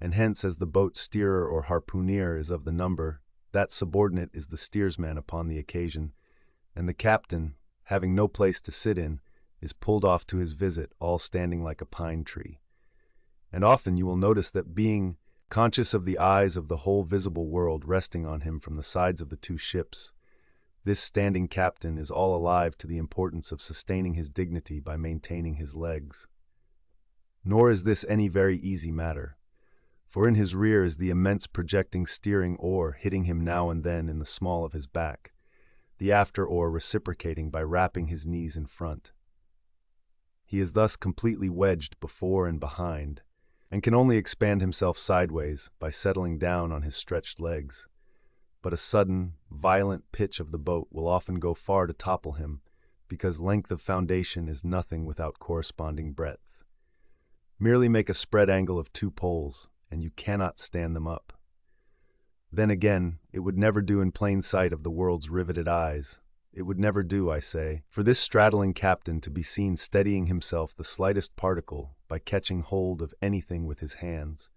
and hence as the boat's steerer or harpooneer is of the number, that subordinate is the steersman upon the occasion, and the captain, having no place to sit in, is pulled off to his visit, all standing like a pine tree. And often you will notice that being conscious of the eyes of the whole visible world resting on him from the sides of the two ships, this standing captain is all alive to the importance of sustaining his dignity by maintaining his legs. Nor is this any very easy matter, for in his rear is the immense projecting steering oar hitting him now and then in the small of his back, the after oar reciprocating by rapping his knees in front. He is thus completely wedged before and behind, and can only expand himself sideways by settling down on his stretched legs. But a sudden, violent pitch of the boat will often go far to topple him, because length of foundation is nothing without corresponding breadth. Merely make a spread angle of two poles, and you cannot stand them up. Then again, it would never do in plain sight of the world's riveted eyes. It would never do, I say, for this straddling captain to be seen steadying himself the slightest particle by catching hold of anything with his hands.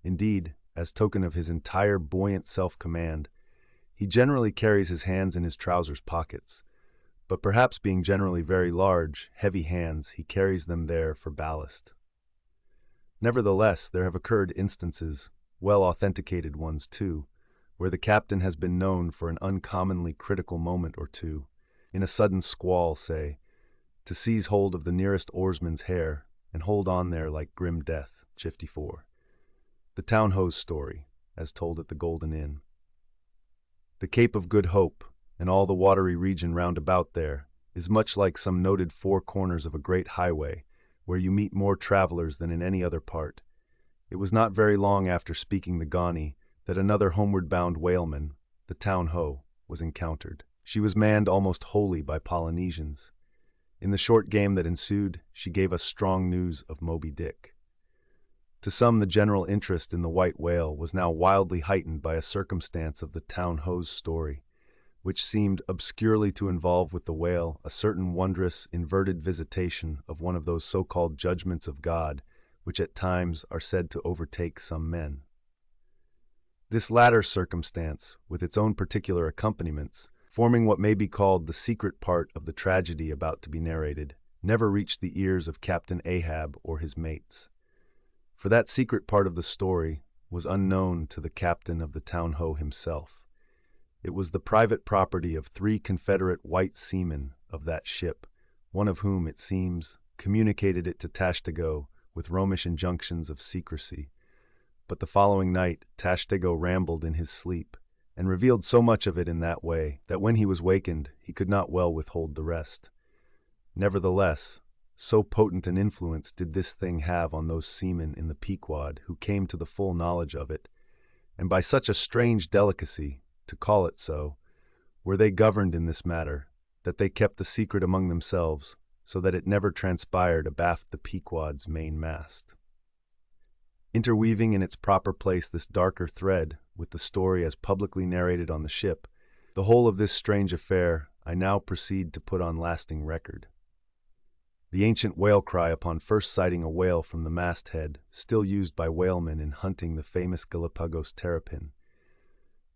Indeed, as token of his entire buoyant self-command, he generally carries his hands in his trousers pockets, but perhaps being generally very large, heavy hands, he carries them there for ballast. Nevertheless, there have occurred instances, well authenticated ones too, where the captain has been known for an uncommonly critical moment or two, in a sudden squall, say, to seize hold of the nearest oarsman's hair and hold on there like grim death. 54. The Town Ho's story, as told at the Golden Inn. The Cape of Good Hope, and all the watery region round about there, is much like some noted four corners of a great highway, where you meet more travelers than in any other part. It was not very long after speaking the Gawney that another homeward-bound whaleman, the Town Ho, was encountered. She was manned almost wholly by Polynesians. In the short game that ensued, she gave us strong news of Moby-Dick. To some, the general interest in the white whale was now wildly heightened by a circumstance of the Town Ho's story, which seemed obscurely to involve with the whale a certain wondrous, inverted visitation of one of those so-called judgments of God, which at times are said to overtake some men. This latter circumstance, with its own particular accompaniments, forming what may be called the secret part of the tragedy about to be narrated, never reached the ears of Captain Ahab or his mates. For that secret part of the story was unknown to the captain of the town-ho himself. It was the private property of 3 Confederate white seamen of that ship, one of whom, it seems, communicated it to Tashtego with Romish injunctions of secrecy. But the following night, Tashtego rambled in his sleep, and revealed so much of it in that way that when he was wakened, he could not well withhold the rest. Nevertheless, so potent an influence did this thing have on those seamen in the Pequod who came to the full knowledge of it, and by such a strange delicacy, to call it so, were they governed in this matter, that they kept the secret among themselves, so that it never transpired abaft the Pequod's main mast. Interweaving in its proper place this darker thread with the story as publicly narrated on the ship, the whole of this strange affair I now proceed to put on lasting record. The ancient whale cry upon first sighting a whale from the masthead, still used by whalemen in hunting the famous Galapagos terrapin.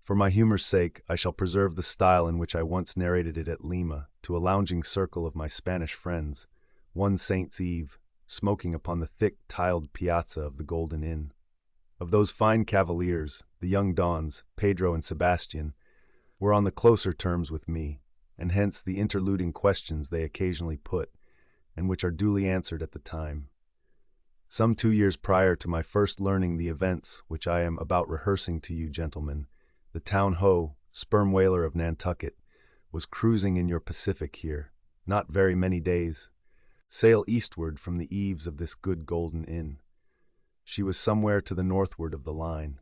For my humor's sake, I shall preserve the style in which I once narrated it at Lima to a lounging circle of my Spanish friends, one Saint's Eve, smoking upon the thick, tiled piazza of the Golden Inn. Of those fine cavaliers, the young Dons, Pedro and Sebastian, were on the closer terms with me, and hence the interluding questions they occasionally put, and which are duly answered at the time. Some 2 years prior to my first learning the events which I am about rehearsing to you, gentlemen, the town-ho, sperm whaler of Nantucket, was cruising in your Pacific here, not very many days, sail eastward from the eaves of this good Golden Inn. She was somewhere to the northward of the line.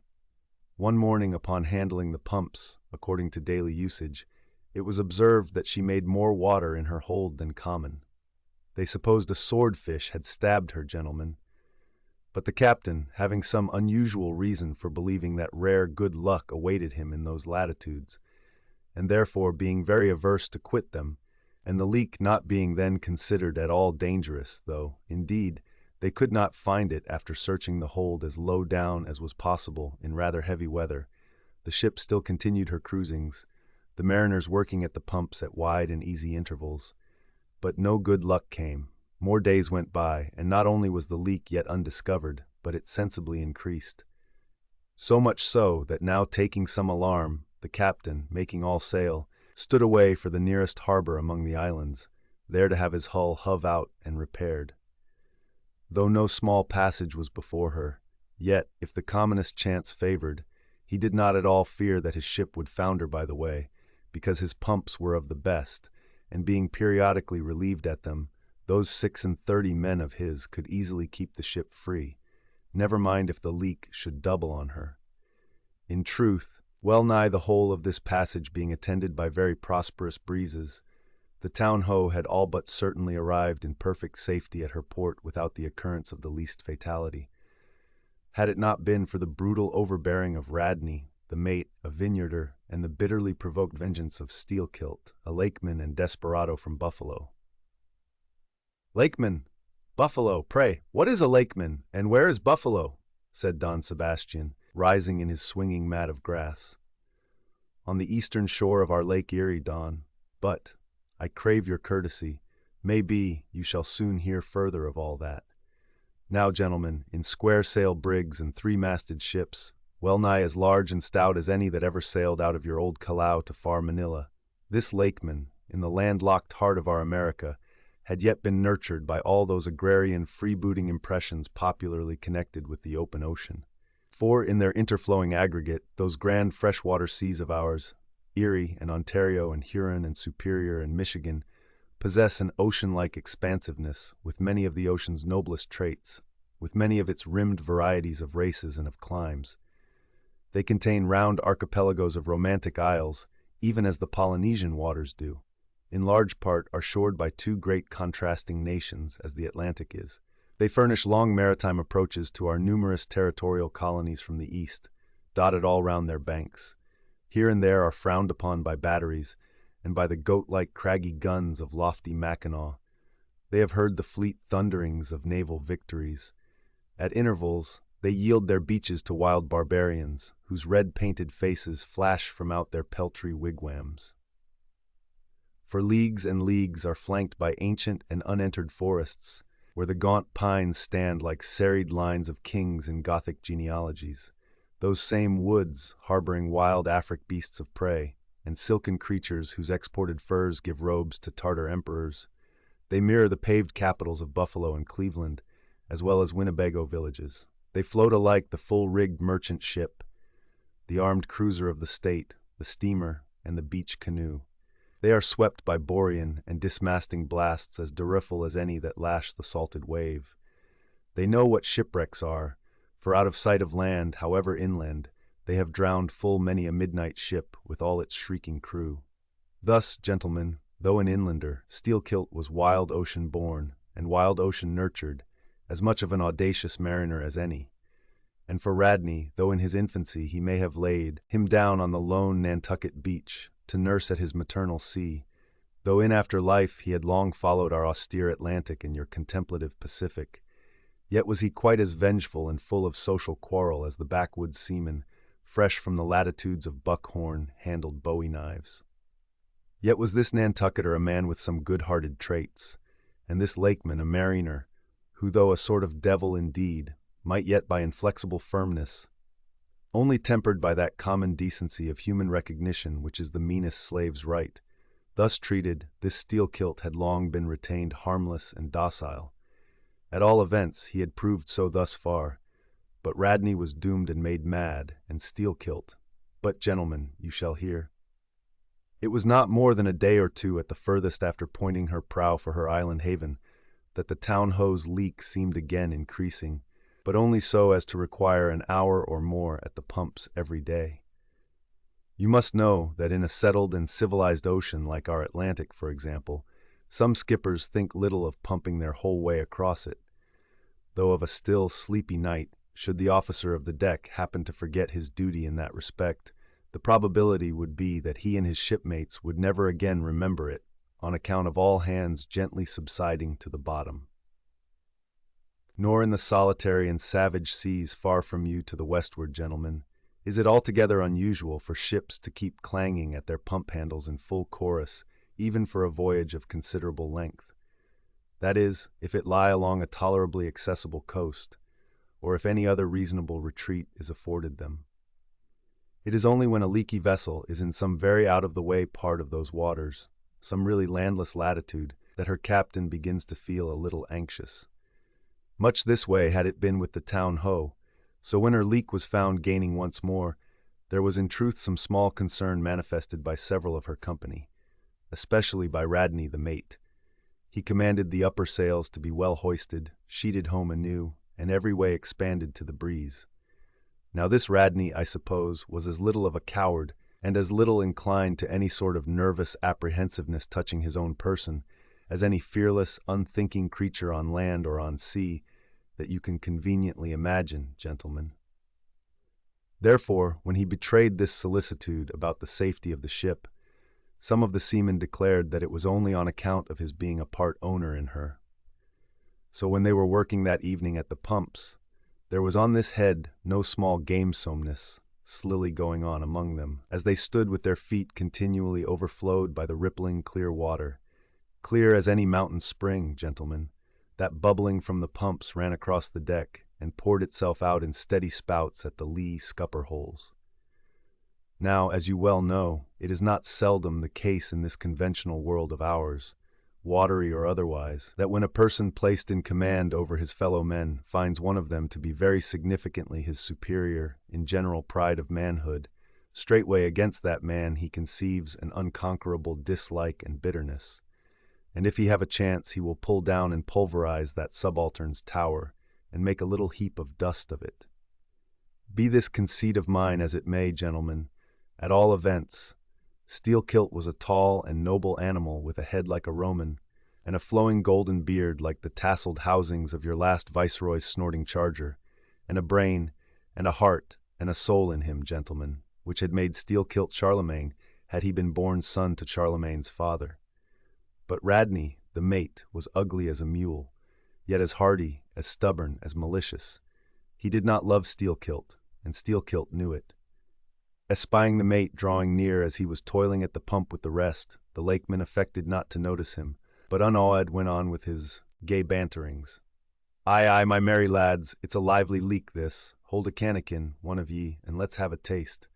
One morning upon handling the pumps, according to daily usage, it was observed that she made more water in her hold than common. They supposed a swordfish had stabbed her, gentlemen. But the captain, having some unusual reason for believing that rare good luck awaited him in those latitudes, and therefore being very averse to quit them, and the leak not being then considered at all dangerous, though, indeed, they could not find it after searching the hold as low down as was possible in rather heavy weather, the ship still continued her cruisings, the mariners working at the pumps at wide and easy intervals. But no good luck came. More days went by, and not only was the leak yet undiscovered, but it sensibly increased. So much so that now, taking some alarm, the captain, making all sail, stood away for the nearest harbor among the islands, there to have his hull hove out and repaired. Though no small passage was before her, yet, if the commonest chance favored, he did not at all fear that his ship would founder by the way, because his pumps were of the best, and being periodically relieved at them, those 36 men of his could easily keep the ship free, never mind if the leak should double on her. In truth, well nigh the whole of this passage being attended by very prosperous breezes, the town-ho had all but certainly arrived in perfect safety at her port without the occurrence of the least fatality. Had it not been for the brutal overbearing of Radney, the mate, a vineyarder, and the bitterly provoked vengeance of Steelkilt, a lakeman and desperado from Buffalo. "Lakeman! Buffalo, pray, what is a lakeman, and where is Buffalo?" said Don Sebastian, rising in his swinging mat of grass. "On the eastern shore of our Lake Erie, Don, but, I crave your courtesy, may be you shall soon hear further of all that. Now, gentlemen, in square-sail brigs and 3-masted ships, well nigh as large and stout as any that ever sailed out of your old Callao to far Manila, this lakeman, in the landlocked heart of our America, had yet been nurtured by all those agrarian freebooting impressions popularly connected with the open ocean. For in their interflowing aggregate, those grand freshwater seas of ours, Erie and Ontario and Huron and Superior and Michigan, possess an ocean-like expansiveness with many of the ocean's noblest traits, with many of its rimmed varieties of races and of climes. They contain round archipelagos of romantic isles, even as the Polynesian waters do. In large part are shored by 2 great contrasting nations, as the Atlantic is. They furnish long maritime approaches to our numerous territorial colonies from the east, dotted all round their banks. Here and there are frowned upon by batteries, and by the goat-like craggy guns of lofty Mackinaw. They have heard the fleet thunderings of naval victories. At intervals, they yield their beaches to wild barbarians, whose red-painted faces flash from out their peltry wigwams. for leagues and leagues are flanked by ancient and unentered forests, where the gaunt pines stand like serried lines of kings in Gothic genealogies. Those same woods harboring wild Afric beasts of prey, and silken creatures whose exported furs give robes to Tartar emperors. They mirror the paved capitals of Buffalo and Cleveland, as well as Winnebago villages. They float alike the full-rigged merchant ship, the armed cruiser of the state, the steamer, and the beach canoe. They are swept by borean and dismasting blasts as deriful as any that lash the salted wave. They know what shipwrecks are, for out of sight of land, however inland, they have drowned full many a midnight ship with all its shrieking crew. Thus, gentlemen, though an inlander, Steelkilt was wild ocean born, and wild ocean nurtured, as much of an audacious mariner as any. And for Radney, though in his infancy he may have laid him down on the lone Nantucket beach, to nurse at his maternal sea, though in after life he had long followed our austere Atlantic and your contemplative Pacific, yet was he quite as vengeful and full of social quarrel as the backwoods seaman, fresh from the latitudes of buckhorn-handled bowie knives. Yet was this Nantucketer a man with some good-hearted traits, and this Lakeman a mariner, who, though a sort of devil indeed, might yet by inflexible firmness, only tempered by that common decency of human recognition which is the meanest slave's right. Thus treated, this Steelkilt had long been retained harmless and docile. At all events, he had proved so thus far, but Radney was doomed and made mad, and Steelkilt. But, gentlemen, you shall hear. It was not more than a day or two at the furthest after pointing her prow for her island haven, that the town-ho's leak seemed again increasing, but only so as to require an hour or more at the pumps every day. You must know that in a settled and civilized ocean like our Atlantic, for example, some skippers think little of pumping their whole way across it, though of a still, sleepy night, should the officer of the deck happen to forget his duty in that respect, the probability would be that he and his shipmates would never again remember it, on account of all hands gently subsiding to the bottom. Nor in the solitary and savage seas far from you to the westward, gentlemen, is it altogether unusual for ships to keep clanging at their pump handles in full chorus, even for a voyage of considerable length. That is, if it lie along a tolerably accessible coast, or if any other reasonable retreat is afforded them. It is only when a leaky vessel is in some very out-of-the-way part of those waters, some really landless latitude, that her captain begins to feel a little anxious. Much this way had it been with the town-ho, so when her leak was found gaining once more, there was in truth some small concern manifested by several of her company, especially by Radney the mate. He commanded the upper sails to be well hoisted, sheeted home anew, and every way expanded to the breeze. Now this Radney, I suppose, was as little of a coward, and as little inclined to any sort of nervous apprehensiveness touching his own person, as any fearless, unthinking creature on land or on sea that you can conveniently imagine, gentlemen. Therefore, when he betrayed this solicitude about the safety of the ship, some of the seamen declared that it was only on account of his being a part owner in her. So when they were working that evening at the pumps, there was on this head no small gamesomeness slily going on among them, as they stood with their feet continually overflowed by the rippling clear water, clear as any mountain spring, gentlemen, that bubbling from the pumps ran across the deck and poured itself out in steady spouts at the lee scupper holes. Now, as you well know, it is not seldom the case in this conventional world of ours, watery or otherwise, that when a person placed in command over his fellow men finds one of them to be very significantly his superior in general pride of manhood, straightway against that man he conceives an unconquerable dislike and bitterness. And if he have a chance, he will pull down and pulverize that subaltern's tower, and make a little heap of dust of it. Be this conceit of mine as it may, gentlemen, at all events, Steelkilt was a tall and noble animal with a head like a Roman, and a flowing golden beard like the tasseled housings of your last viceroy's snorting charger, and a brain, and a heart, and a soul in him, gentlemen, which had made Steelkilt Charlemagne had he been born son to Charlemagne's father. But Radney, the mate, was ugly as a mule, yet as hardy, as stubborn, as malicious. He did not love Steelkilt, and Steelkilt knew it. Espying the mate drawing near as he was toiling at the pump with the rest, the lakeman affected not to notice him, but unawed went on with his gay banterings. "Aye, aye, my merry lads, it's a lively leak this. Hold a cannikin, one of ye, and let's have a taste.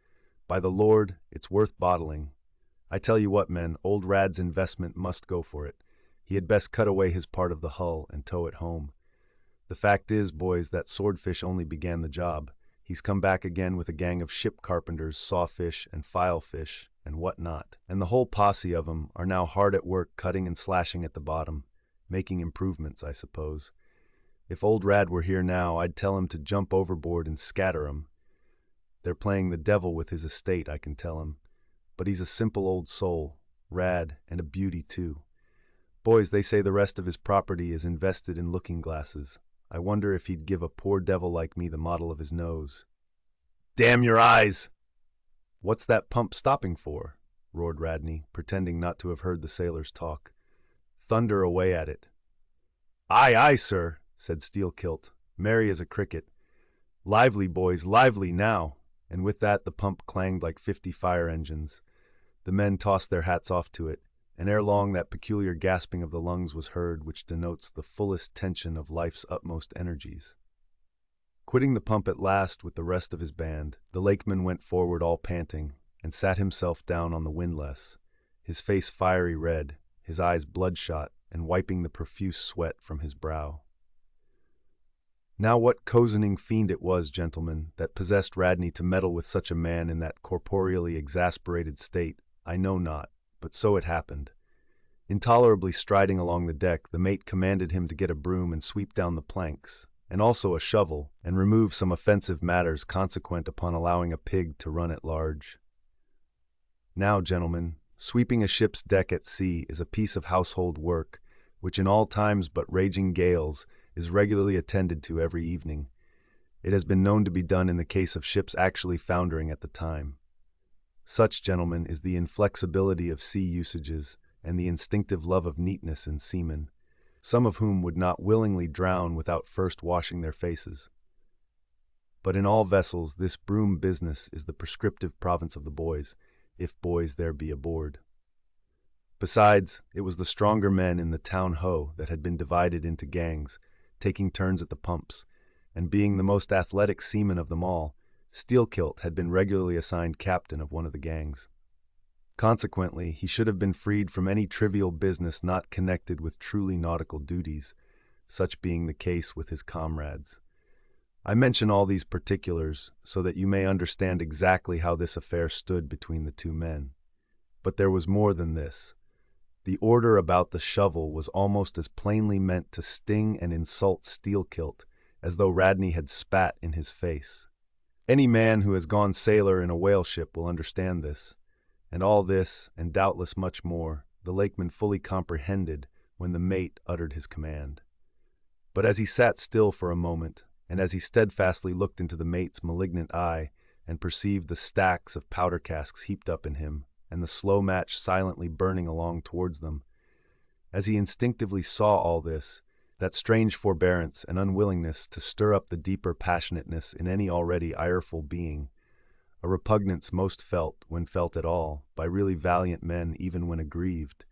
By the Lord, it's worth bottling. I tell you what, men, old Rad's investment must go for it. He had best cut away his part of the hull and tow it home. The fact is, boys, that swordfish only began the job. He's come back again with a gang of ship carpenters, sawfish, and filefish, and what not. And the whole posse of 'em are now hard at work cutting and slashing at the bottom, making improvements, I suppose. If old Rad were here now, I'd tell him to jump overboard and scatter 'em. They're playing the devil with his estate, I can tell him. But he's a simple old soul, Rad, and a beauty too. Boys, they say the rest of his property is invested in looking-glasses. I wonder if he'd give a poor devil like me the model of his nose." "Damn your eyes! What's that pump stopping for?" roared Radney, pretending not to have heard the sailors talk. "Thunder away at it." "Aye, aye, sir," said Steelkilt, merry as a cricket. "Lively, boys, lively now!" And with that the pump clanged like 50 fire engines. The men tossed their hats off to it, and ere long that peculiar gasping of the lungs was heard which denotes the fullest tension of life's utmost energies. Quitting the pump at last with the rest of his band, the lakeman went forward all panting, and sat himself down on the windlass, his face fiery red, his eyes bloodshot, and wiping the profuse sweat from his brow. Now what cozening fiend it was, gentlemen, that possessed Radney to meddle with such a man in that corporeally exasperated state, I know not, but so it happened. Intolerably striding along the deck, the mate commanded him to get a broom and sweep down the planks, and also a shovel, and remove some offensive matters consequent upon allowing a pig to run at large. Now, gentlemen, sweeping a ship's deck at sea is a piece of household work, which in all times but raging gales is regularly attended to every evening. It has been known to be done in the case of ships actually foundering at the time. Such, gentlemen, is the inflexibility of sea usages and the instinctive love of neatness in seamen, some of whom would not willingly drown without first washing their faces. But in all vessels this broom business is the prescriptive province of the boys, if boys there be aboard. Besides, it was the stronger men in the town ho that had been divided into gangs, taking turns at the pumps, and being the most athletic seaman of them all, Steelkilt had been regularly assigned captain of one of the gangs. Consequently, he should have been freed from any trivial business not connected with truly nautical duties, such being the case with his comrades. I mention all these particulars so that you may understand exactly how this affair stood between the two men. But there was more than this. The order about the shovel was almost as plainly meant to sting and insult Steelkilt as though Radney had spat in his face. Any man who has gone sailor in a whale ship will understand this, and all this, and doubtless much more, the lakeman fully comprehended when the mate uttered his command. But as he sat still for a moment, and as he steadfastly looked into the mate's malignant eye, and perceived the stacks of powder casks heaped up in him, and the slow match silently burning along towards them, as he instinctively saw all this, that strange forbearance and unwillingness to stir up the deeper passionateness in any already ireful being, a repugnance most felt, when felt at all, by really valiant men even when aggrieved,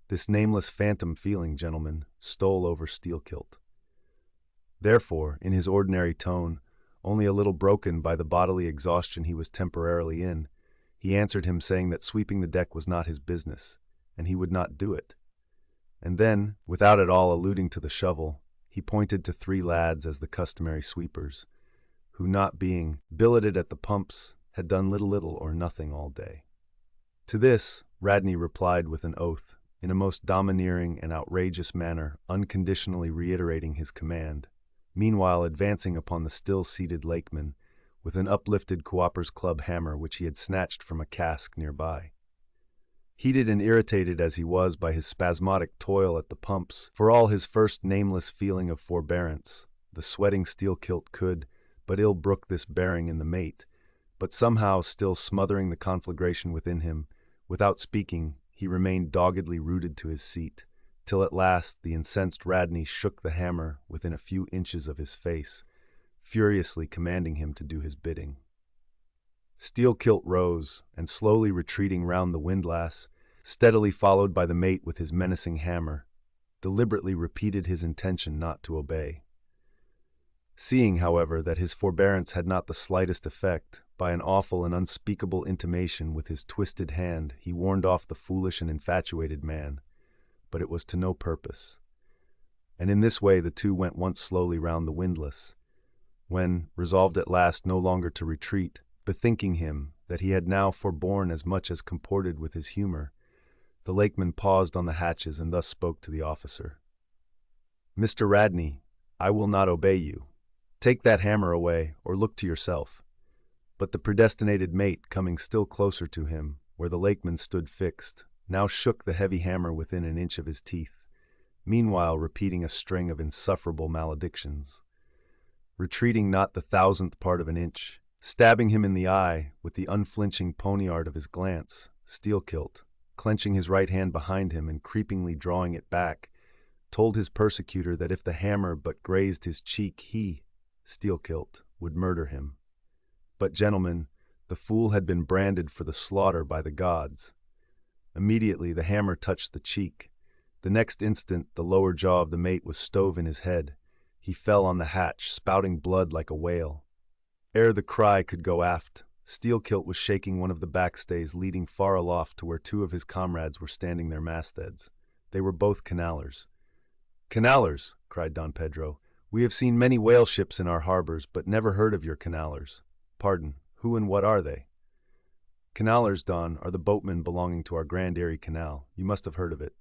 this nameless phantom feeling, gentlemen, stole over Steelkilt. Therefore, in his ordinary tone, only a little broken by the bodily exhaustion he was temporarily in, he answered him saying that sweeping the deck was not his business, and he would not do it. And then, without at all alluding to the shovel, he pointed to 3 lads as the customary sweepers, who, not being billeted at the pumps, had done little or nothing all day. To this, Radney replied with an oath, in a most domineering and outrageous manner, unconditionally reiterating his command, meanwhile advancing upon the still-seated lakeman with an uplifted Coopper's club hammer which he had snatched from a cask nearby. Heated and irritated as he was by his spasmodic toil at the pumps, for all his first nameless feeling of forbearance, the sweating Steelkilt could but ill brook this bearing in the mate, but somehow still smothering the conflagration within him, without speaking, he remained doggedly rooted to his seat, till at last the incensed Radney shook the hammer within a few inches of his face, furiously commanding him to do his bidding. Steelkilt rose, and slowly retreating round the windlass, steadily followed by the mate with his menacing hammer, deliberately repeated his intention not to obey. Seeing, however, that his forbearance had not the slightest effect, by an awful and unspeakable intimation with his twisted hand he warned off the foolish and infatuated man, but it was to no purpose. And in this way the two went once slowly round the windlass, when, resolved at last no longer to retreat, bethinking him that he had now forborne as much as comported with his humor, the lakeman paused on the hatches and thus spoke to the officer. "Mr. Radney, I will not obey you. Take that hammer away, or look to yourself." But the predestinated mate, coming still closer to him, where the lakeman stood fixed, now shook the heavy hammer within an inch of his teeth, meanwhile repeating a string of insufferable maledictions. Retreating not the thousandth part of an inch, stabbing him in the eye with the unflinching poniard of his glance, Steelkilt, clenching his right hand behind him and creepingly drawing it back, told his persecutor that if the hammer but grazed his cheek, he, Steelkilt, would murder him. But, gentlemen, the fool had been branded for the slaughter by the gods. Immediately the hammer touched the cheek. The next instant the lower jaw of the mate was stove in his head. He fell on the hatch, spouting blood like a whale. Ere the cry could go aft, Steelkilt was shaking one of the backstays leading far aloft to where two of his comrades were standing their mastheads. They were both canalers. "Canalers!" cried Don Pedro. "We have seen many whale ships in our harbors, but never heard of your canalers. Pardon, who and what are they?" "Canalers, Don, are the boatmen belonging to our Grand Erie Canal. You must have heard of it."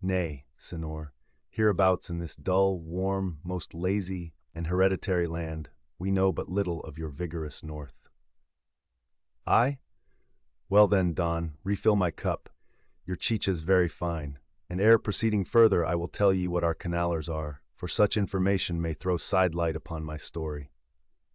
"Nay, Senor, hereabouts in this dull, warm, most lazy, and hereditary land, we know but little of your vigorous north." "I? Well then, Don, refill my cup. Your chicha's very fine, and ere proceeding further I will tell ye what our canalers are, for such information may throw sidelight upon my story.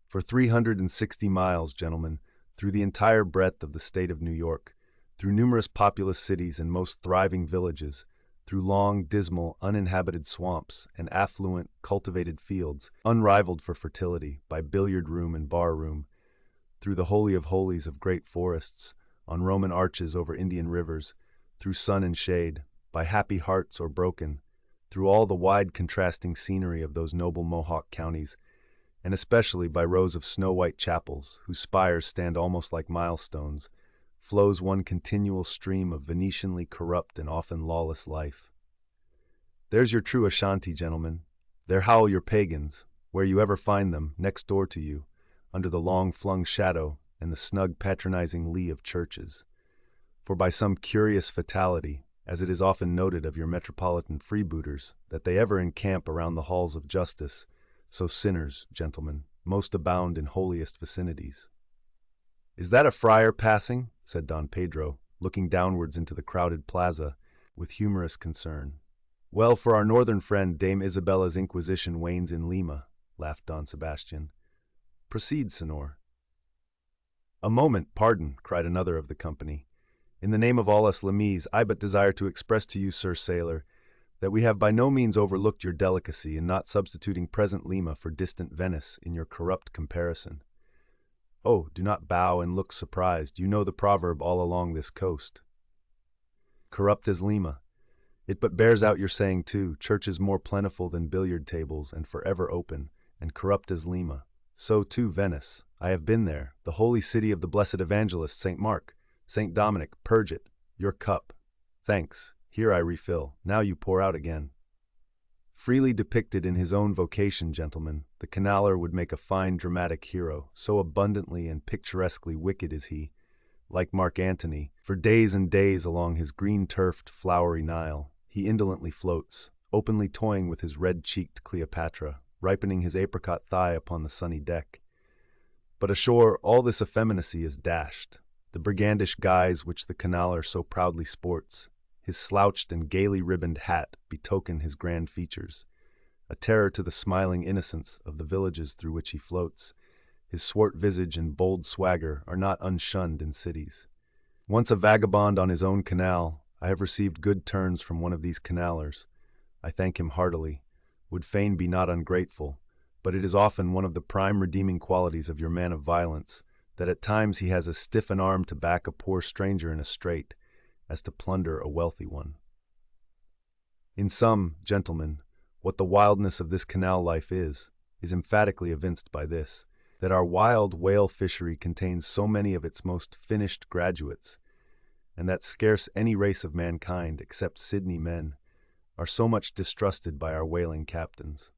For 360 miles, gentlemen, through the entire breadth of the state of New York, through numerous populous cities and most thriving villages, through long, dismal, uninhabited swamps and affluent, cultivated fields, unrivaled for fertility, by billiard room and bar room, through the holy of holies of great forests, on Roman arches over Indian rivers, through sun and shade, by happy hearts or broken, through all the wide contrasting scenery of those noble Mohawk counties, and especially by rows of snow-white chapels, whose spires stand almost like milestones, flows one continual stream of Venetianly corrupt and often lawless life. There's your true Ashanti, gentlemen. There howl your pagans, where you ever find them, next door to you, under the long-flung shadow and the snug patronizing lee of churches. For by some curious fatality, as it is often noted of your metropolitan freebooters, that they ever encamp around the halls of justice, so sinners, gentlemen, most abound in holiest vicinities. "Is that a friar passing?" said Don Pedro, looking downwards into the crowded plaza with humorous concern. "Well, for our northern friend Dame Isabella's Inquisition wanes in Lima," laughed Don Sebastian. "Proceed, Senor." "A moment, pardon," cried another of the company. "In the name of all us Limmese, I but desire to express to you, Sir Sailor, that we have by no means overlooked your delicacy in not substituting present Lima for distant Venice in your corrupt comparison. Oh, do not bow and look surprised. You know the proverb all along this coast. Corrupt as Lima. It but bears out your saying too, churches more plentiful than billiard tables and forever open, and corrupt as Lima. So too Venice. I have been there, the holy city of the blessed evangelist St. Mark, St. Dominic. Purge it. Your cup. Thanks. Here I refill. Now you pour out again." Freely depicted in his own vocation, gentlemen, the canaler would make a fine dramatic hero, so abundantly and picturesquely wicked is he, like Mark Antony, for days and days along his green-turfed, flowery Nile, he indolently floats, openly toying with his red-cheeked Cleopatra, ripening his apricot thigh upon the sunny deck. But ashore, all this effeminacy is dashed. The brigandish guise which the canaler so proudly sports, his slouched and gaily ribboned hat betoken his grand features. A terror to the smiling innocence of the villages through which he floats, his swart visage and bold swagger are not unshunned in cities. Once a vagabond on his own canal, I have received good turns from one of these canalers. I thank him heartily, would fain be not ungrateful, but it is often one of the prime redeeming qualities of your man of violence that at times he has as stiff an arm to back a poor stranger in a strait as to plunder a wealthy one. In sum, gentlemen, what the wildness of this canal life is emphatically evinced by this, that our wild whale fishery contains so many of its most finished graduates, and that scarce any race of mankind, except Sydney men, are so much distrusted by our whaling captains.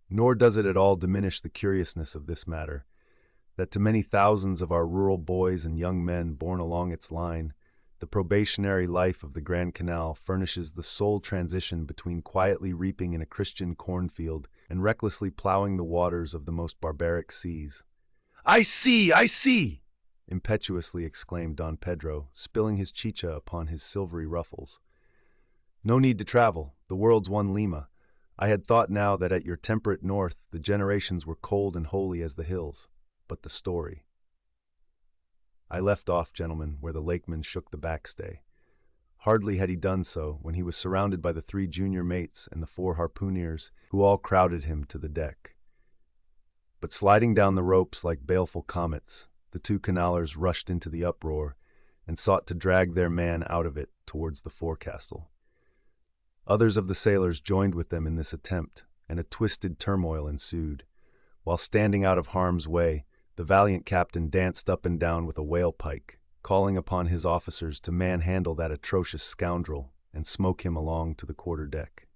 Nor does it at all diminish the curiousness of this matter, that to many thousands of our rural boys and young men born along its line, the probationary life of the Grand Canal furnishes the sole transition between quietly reaping in a Christian cornfield and recklessly plowing the waters of the most barbaric seas. "I see! I see!" impetuously exclaimed Don Pedro, spilling his chicha upon his silvery ruffles. "No need to travel. The world's one Lima. I had thought now that at your temperate north the generations were cold and holy as the hills. But the story." I left off, gentlemen, where the lakeman shook the backstay. Hardly had he done so when he was surrounded by the 3 junior mates and the 4 harpooneers, who all crowded him to the deck. But sliding down the ropes like baleful comets, the 2 canalers rushed into the uproar and sought to drag their man out of it towards the forecastle. Others of the sailors joined with them in this attempt, and a twisted turmoil ensued. While standing out of harm's way, the valiant captain danced up and down with a whale pike, calling upon his officers to manhandle that atrocious scoundrel and smoke him along to the quarter-deck.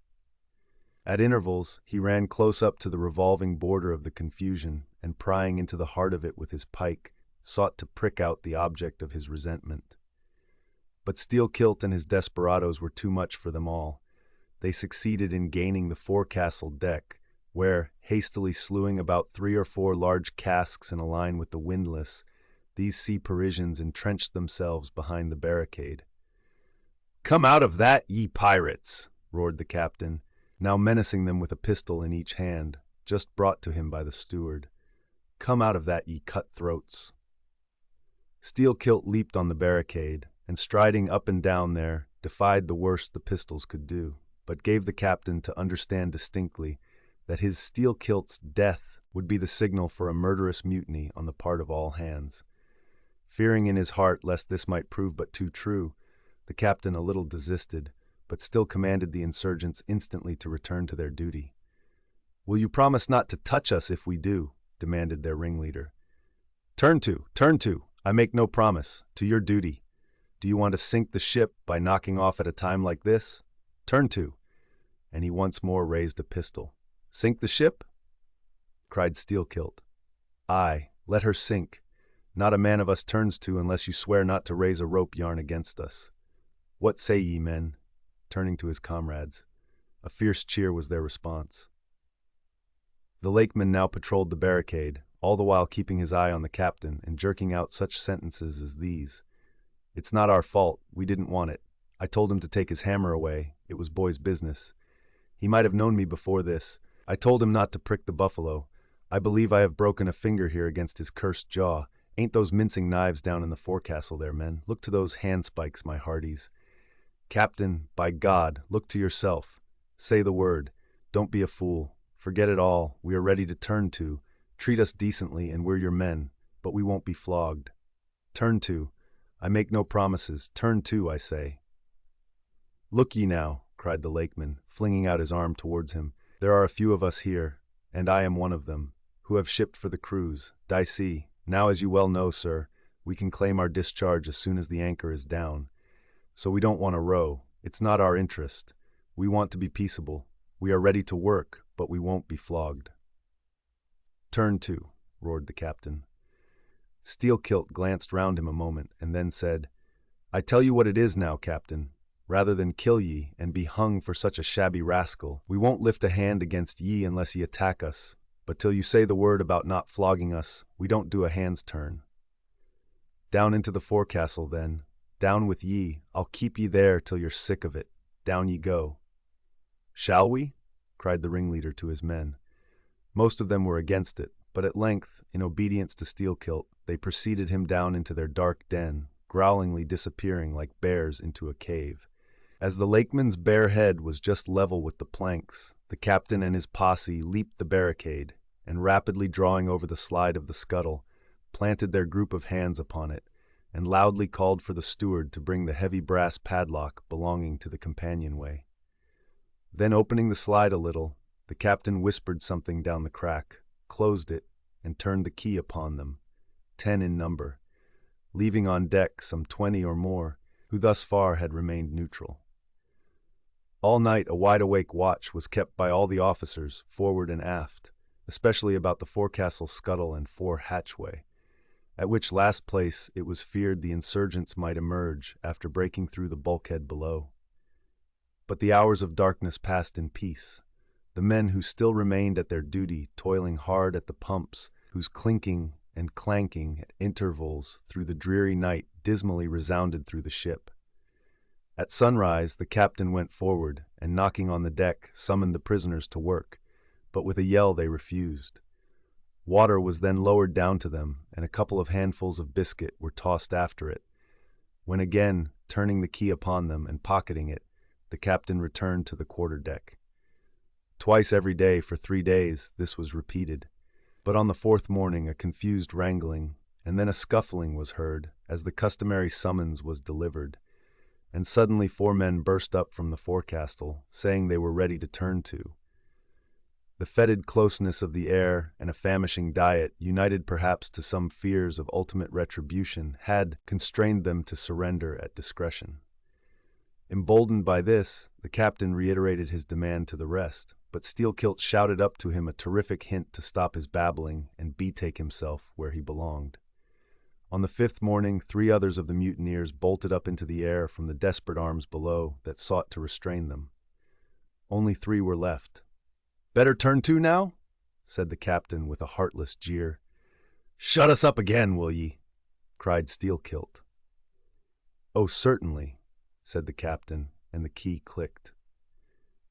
At intervals, he ran close up to the revolving border of the confusion, and prying into the heart of it with his pike, sought to prick out the object of his resentment. But Steelkilt and his desperadoes were too much for them all. They succeeded in gaining the forecastle deck, where, hastily slewing about 3 or 4 large casks in a line with the windlass, these sea Parisians entrenched themselves behind the barricade. "Come out of that, ye pirates!" roared the captain, now menacing them with a pistol in each hand, just brought to him by the steward. "Come out of that, ye cutthroats!" Steelkilt leaped on the barricade, and striding up and down there, defied the worst the pistols could do, but gave the captain to understand distinctly that his Steelkilt's death would be the signal for a murderous mutiny on the part of all hands. Fearing in his heart lest this might prove but too true, the captain a little desisted, but still commanded the insurgents instantly to return to their duty. "Will you promise not to touch us if we do?" demanded their ringleader. Turn to! I make no promise. To your duty. Do you want to sink the ship by knocking off at a time like this? Turn to!" And he once more raised a pistol. "Sink the ship?" cried Steelkilt. "Aye, let her sink. Not a man of us turns to unless you swear not to raise a rope yarn against us. What say ye, men?" turning to his comrades. A fierce cheer was their response. The lakeman now patrolled the barricade, all the while keeping his eye on the captain and jerking out such sentences as these. "It's not our fault. We didn't want it. I told him to take his hammer away. It was boy's business. He might have known me before this. I told him not to prick the buffalo. I believe I have broken a finger here against his cursed jaw. Ain't those mincing knives down in the forecastle there, men? Look to those handspikes, my hearties. Captain, by God, look to yourself. Say the word. Don't be a fool. Forget it all. We are ready to turn to. Treat us decently, and we're your men, but we won't be flogged. Turn to. I make no promises. Turn to, I say." "Look ye now," cried the lakeman, flinging out his arm towards him. "There are a few of us here, and I am one of them, who have shipped for the cruise. Dicey, now as you well know, sir, we can claim our discharge as soon as the anchor is down. So we don't want to row. It's not our interest. We want to be peaceable. We are ready to work, but we won't be flogged." "Turn to," roared the captain. Steelkilt glanced round him a moment, and then said, "I tell you what it is now, captain. Rather than kill ye and be hung for such a shabby rascal, we won't lift a hand against ye unless ye attack us, but till you say the word about not flogging us, we don't do a hand's turn. Down into the forecastle, then. Down with ye. I'll keep ye there till you're sick of it. Down ye go." "Shall we?" cried the ringleader to his men. Most of them were against it, but at length, in obedience to Steelkilt, they preceded him down into their dark den, growlingly disappearing like bears into a cave. As the lakeman's bare head was just level with the planks, the captain and his posse leaped the barricade, and rapidly drawing over the slide of the scuttle, planted their group of hands upon it, and loudly called for the steward to bring the heavy brass padlock belonging to the companionway. Then, opening the slide a little, the captain whispered something down the crack, closed it, and turned the key upon them, 10 in number, leaving on deck some 20 or more, who thus far had remained neutral. All night a wide-awake watch was kept by all the officers, forward and aft, especially about the forecastle scuttle and fore hatchway, at which last place it was feared the insurgents might emerge after breaking through the bulkhead below. But the hours of darkness passed in peace. The men who still remained at their duty, toiling hard at the pumps, whose clinking and clanking at intervals through the dreary night dismally resounded through the ship. At sunrise, the captain went forward, and knocking on the deck, summoned the prisoners to work, but with a yell they refused. Water was then lowered down to them, and a couple of handfuls of biscuit were tossed after it, when again, turning the key upon them and pocketing it, the captain returned to the quarter-deck. Twice every day for 3 days this was repeated, but on the 4th morning a confused wrangling, and then a scuffling was heard as the customary summons was delivered, and suddenly 4 men burst up from the forecastle, saying they were ready to turn to. The fetid closeness of the air and a famishing diet, united perhaps to some fears of ultimate retribution, had constrained them to surrender at discretion. Emboldened by this, the captain reiterated his demand to the rest, but Steelkilt shouted up to him a terrific hint to stop his babbling and betake himself where he belonged. On the 5th morning, 3 others of the mutineers bolted up into the air from the desperate arms below that sought to restrain them. Only 3 were left. "Better turn to now?" said the captain with a heartless jeer. "Shut us up again, will ye?" cried Steelkilt. "Oh, certainly," said the captain, and the key clicked.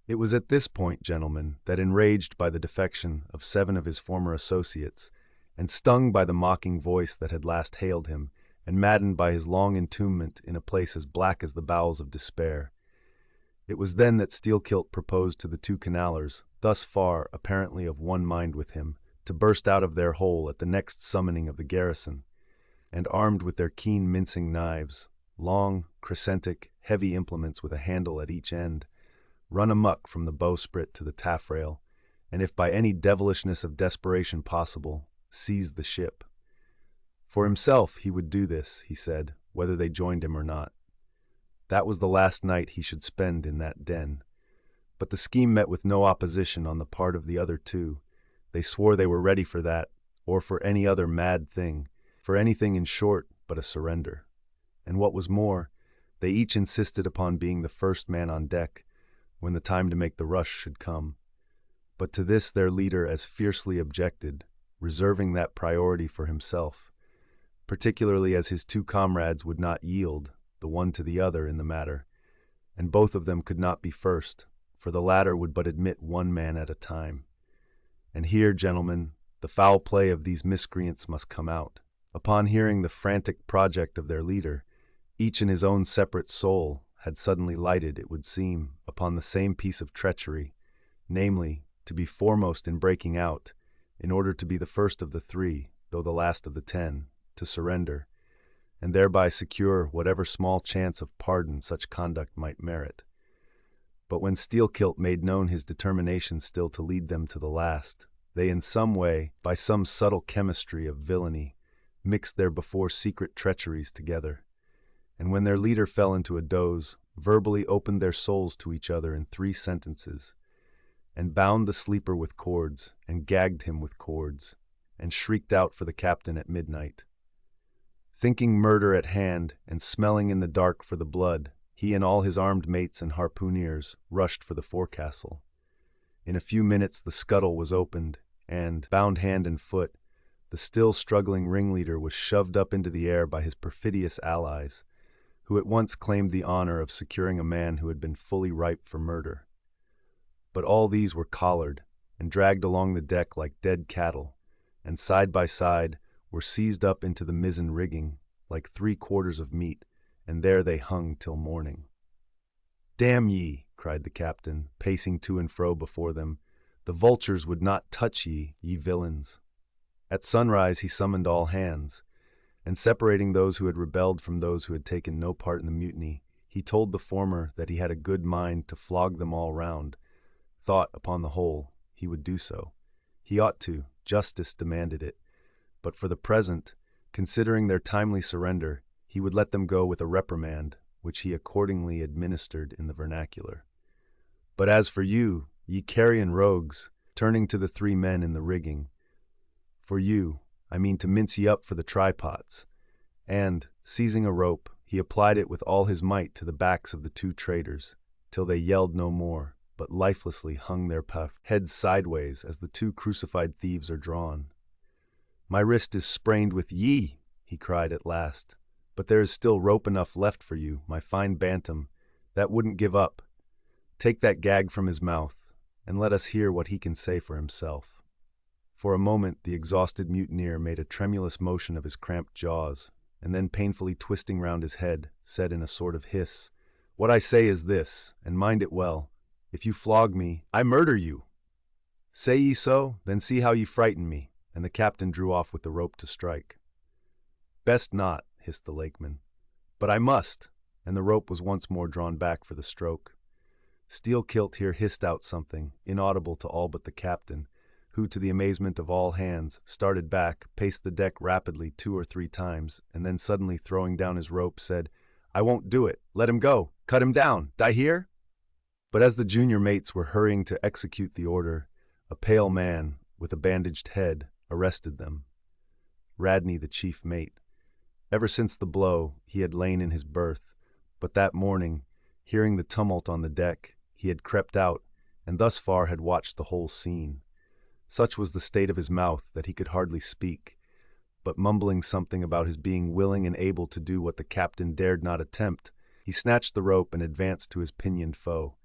It was at this point, gentlemen, that, enraged by the defection of 7 of his former associates, and stung by the mocking voice that had last hailed him, and maddened by his long entombment in a place as black as the bowels of despair, it was then that Steelkilt proposed to the 2 canallers, thus far apparently of one mind with him, to burst out of their hole at the next summoning of the garrison, and armed with their keen mincing knives, long, crescentic, heavy implements with a handle at each end, run amuck from the bowsprit to the taffrail, and if by any devilishness of desperation possible, seize the ship. For himself he would do this, he said, whether they joined him or not. That was the last night he should spend in that den. But the scheme met with no opposition on the part of the other 2. They swore they were ready for that, or for any other mad thing, for anything in short but a surrender. And what was more, they each insisted upon being the first man on deck when the time to make the rush should come. But to this their leader as fiercely objected, reserving that priority for himself, particularly as his 2 comrades would not yield, the one to the other, in the matter, and both of them could not be first, for the latter would but admit 1 man at a time. And here, gentlemen, the foul play of these miscreants must come out. Upon hearing the frantic project of their leader, each in his own separate soul had suddenly lighted, it would seem, upon the same piece of treachery, namely, to be foremost in breaking out, in order to be the first of the 3, though the last of the 10, to surrender, and thereby secure whatever small chance of pardon such conduct might merit. But when Steelkilt made known his determination still to lead them to the last, they in some way, by some subtle chemistry of villainy, mixed their before secret treacheries together, and when their leader fell into a doze, verbally opened their souls to each other in 3 sentences, and bound the sleeper with cords, and gagged him with cords, and shrieked out for the captain at midnight. Thinking murder at hand, and smelling in the dark for the blood, he and all his armed mates and harpooneers rushed for the forecastle. In a few minutes the scuttle was opened, and, bound hand and foot, the still struggling ringleader was shoved up into the air by his perfidious allies, who at once claimed the honor of securing a man who had been fully ripe for murder. But all these were collared, and dragged along the deck like dead cattle, and side by side were seized up into the mizzen rigging, like 3 quarters of meat, and there they hung till morning. "Damn ye," cried the captain, pacing to and fro before them, "the vultures would not touch ye, ye villains." At sunrise he summoned all hands, and separating those who had rebelled from those who had taken no part in the mutiny, he told the former that he had a good mind to flog them all round. Thought, upon the whole, he would do so. He ought to, justice demanded it, but for the present, considering their timely surrender, he would let them go with a reprimand, which he accordingly administered in the vernacular. But as for you, ye carrion rogues, turning to the 3 men in the rigging, for you, I mean to mince ye up for the trypots. And, seizing a rope, he applied it with all his might to the backs of the 2 traitors, till they yelled no more, but lifelessly hung their puffed heads sideways as the 2 crucified thieves are drawn. My wrist is sprained with ye, he cried at last, but there is still rope enough left for you, my fine bantam, that wouldn't give up. Take that gag from his mouth, and let us hear what he can say for himself. For a moment the exhausted mutineer made a tremulous motion of his cramped jaws, and then painfully twisting round his head, said in a sort of hiss, "What I say is this, and mind it well. If you flog me, I murder you. Say ye so? Then see how ye frighten me." And the captain drew off with the rope to strike. "Best not," hissed the lakeman. "But I must," and the rope was once more drawn back for the stroke. Steelkilt here hissed out something, inaudible to all but the captain, who, to the amazement of all hands, started back, paced the deck rapidly 2 or 3 times, and then suddenly throwing down his rope, said, "I won't do it. Let him go. Cut him down. D'ye hear?" But as the junior mates were hurrying to execute the order, a pale man, with a bandaged head, arrested them. Radney, the chief mate. Ever since the blow, he had lain in his berth, but that morning, hearing the tumult on the deck, he had crept out, and thus far had watched the whole scene. Such was the state of his mouth that he could hardly speak, but mumbling something about his being willing and able to do what the captain dared not attempt, he snatched the rope and advanced to his pinioned foe.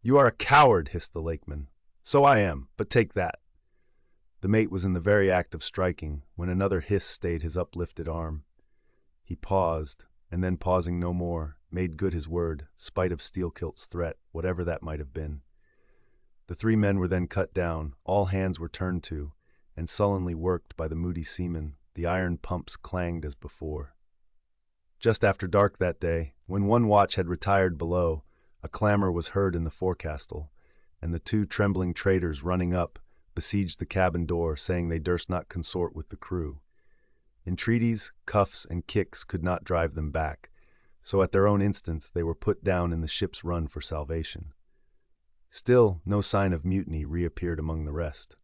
"You are a coward," hissed the lakeman. "So I am, but take that." The mate was in the very act of striking, when another hiss stayed his uplifted arm. He paused, and then pausing no more, made good his word, spite of Steelkilt's threat, whatever that might have been. The 3 men were then cut down, all hands were turned to, and sullenly worked by the moody seamen, the iron pumps clanged as before. Just after dark that day, when one watch had retired below, a clamor was heard in the forecastle, and the 2 trembling traitors running up, besieged the cabin door, saying they durst not consort with the crew. Entreaties, cuffs, and kicks could not drive them back, so at their own instance they were put down in the ship's run for salvation. Still, no sign of mutiny reappeared among the rest.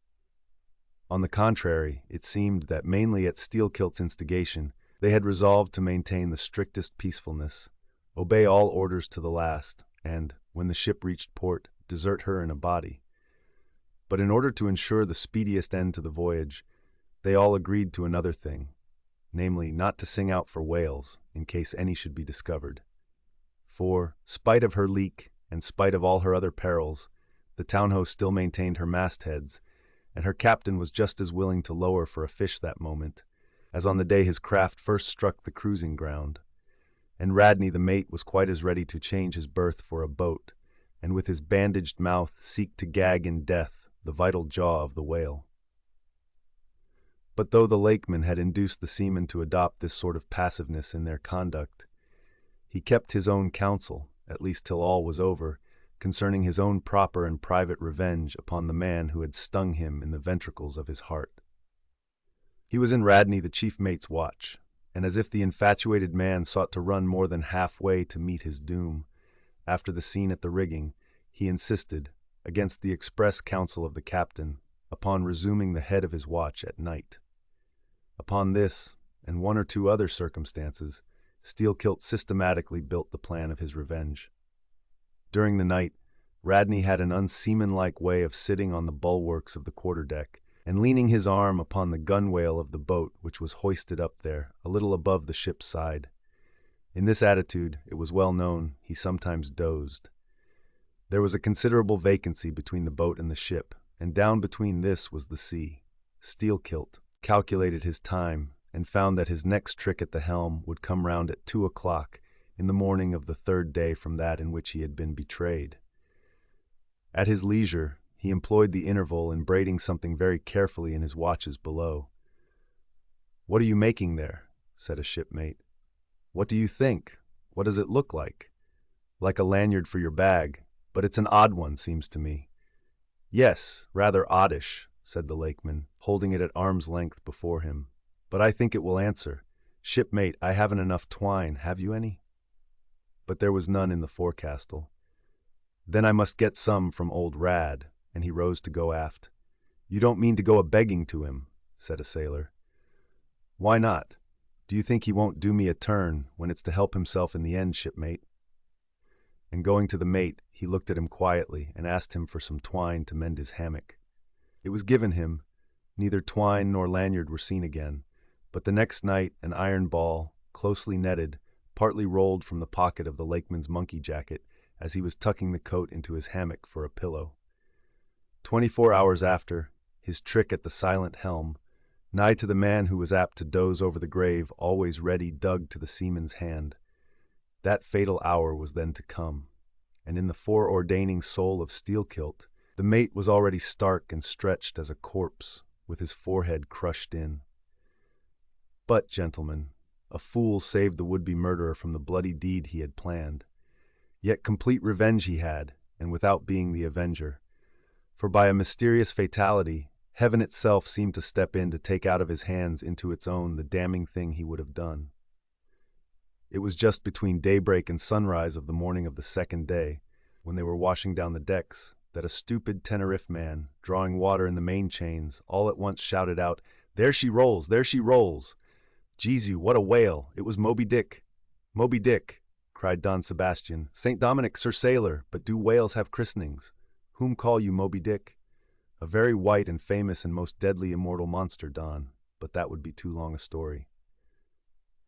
On the contrary, it seemed that mainly at Steelkilt's instigation, they had resolved to maintain the strictest peacefulness, obey all orders to the last, and, when the ship reached port, desert her in a body. But in order to ensure the speediest end to the voyage, they all agreed to another thing, namely, not to sing out for whales, in case any should be discovered. For, spite of her leak, and spite of all her other perils, the town-ho still maintained her mastheads, and her captain was just as willing to lower for a fish that moment, as on the day his craft first struck the cruising ground. And Radney the mate was quite as ready to change his berth for a boat, and with his bandaged mouth seek to gag in death the vital jaw of the whale. But though the lakeman had induced the seamen to adopt this sort of passiveness in their conduct, he kept his own counsel, at least till all was over, concerning his own proper and private revenge upon the man who had stung him in the ventricles of his heart. He was in Radney the chief mate's watch, and as if the infatuated man sought to run more than halfway to meet his doom, after the scene at the rigging, he insisted, against the express counsel of the captain, upon resuming the head of his watch at night. Upon this, and 1 or 2 other circumstances, Steelkilt systematically built the plan of his revenge. During the night, Radney had an unseamanlike way of sitting on the bulwarks of the quarterdeck, and leaning his arm upon the gunwale of the boat which was hoisted up there, a little above the ship's side. In this attitude, it was well known, he sometimes dozed. There was a considerable vacancy between the boat and the ship, and down between this was the sea. Steelkilt calculated his time, and found that his next trick at the helm would come round at 2 o'clock in the morning of the 3rd day from that in which he had been betrayed. At his leisure, he employed the interval in braiding something very carefully in his watches below, "What are you making there?" said a shipmate. "What do you think? What does it look like?" "Like a lanyard for your bag, but it's an odd one, seems to me." "Yes, rather oddish," said the lakeman, holding it at arm's length before him. "But I think it will answer. Shipmate, I haven't enough twine, have you any?" But there was none in the forecastle. "Then I must get some from old Rad," and he rose to go aft. "You don't mean to go a-begging to him?" said a sailor. "Why not? Do you think he won't do me a turn when it's to help himself in the end, shipmate?" And going to the mate, he looked at him quietly and asked him for some twine to mend his hammock. It was given him. Neither twine nor lanyard were seen again, but the next night an iron ball, closely netted, partly rolled from the pocket of the lakeman's monkey jacket as he was tucking the coat into his hammock for a pillow. 24 hours after, his trick at the silent helm, nigh to the man who was apt to doze over the grave, always ready dug to the seaman's hand. That fatal hour was then to come, and in the foreordaining soul of Steelkilt, the mate was already stark and stretched as a corpse, with his forehead crushed in. But, gentlemen, a fool saved the would-be murderer from the bloody deed he had planned. Yet complete revenge he had, and without being the avenger. For by a mysterious fatality, heaven itself seemed to step in to take out of his hands into its own the damning thing he would have done. It was just between daybreak and sunrise of the morning of the second day, when they were washing down the decks, that a stupid Tenerife man, drawing water in the main chains, all at once shouted out, "There she rolls! There she rolls!" "Jesu, what a whale! It was Moby-Dick!" "Moby-Dick!" cried Don Sebastian. "St. Dominic, Sir Sailor, but do whales have christenings? Whom call you Moby-Dick?" "A very white and famous and most deadly immortal monster, Don, but that would be too long a story."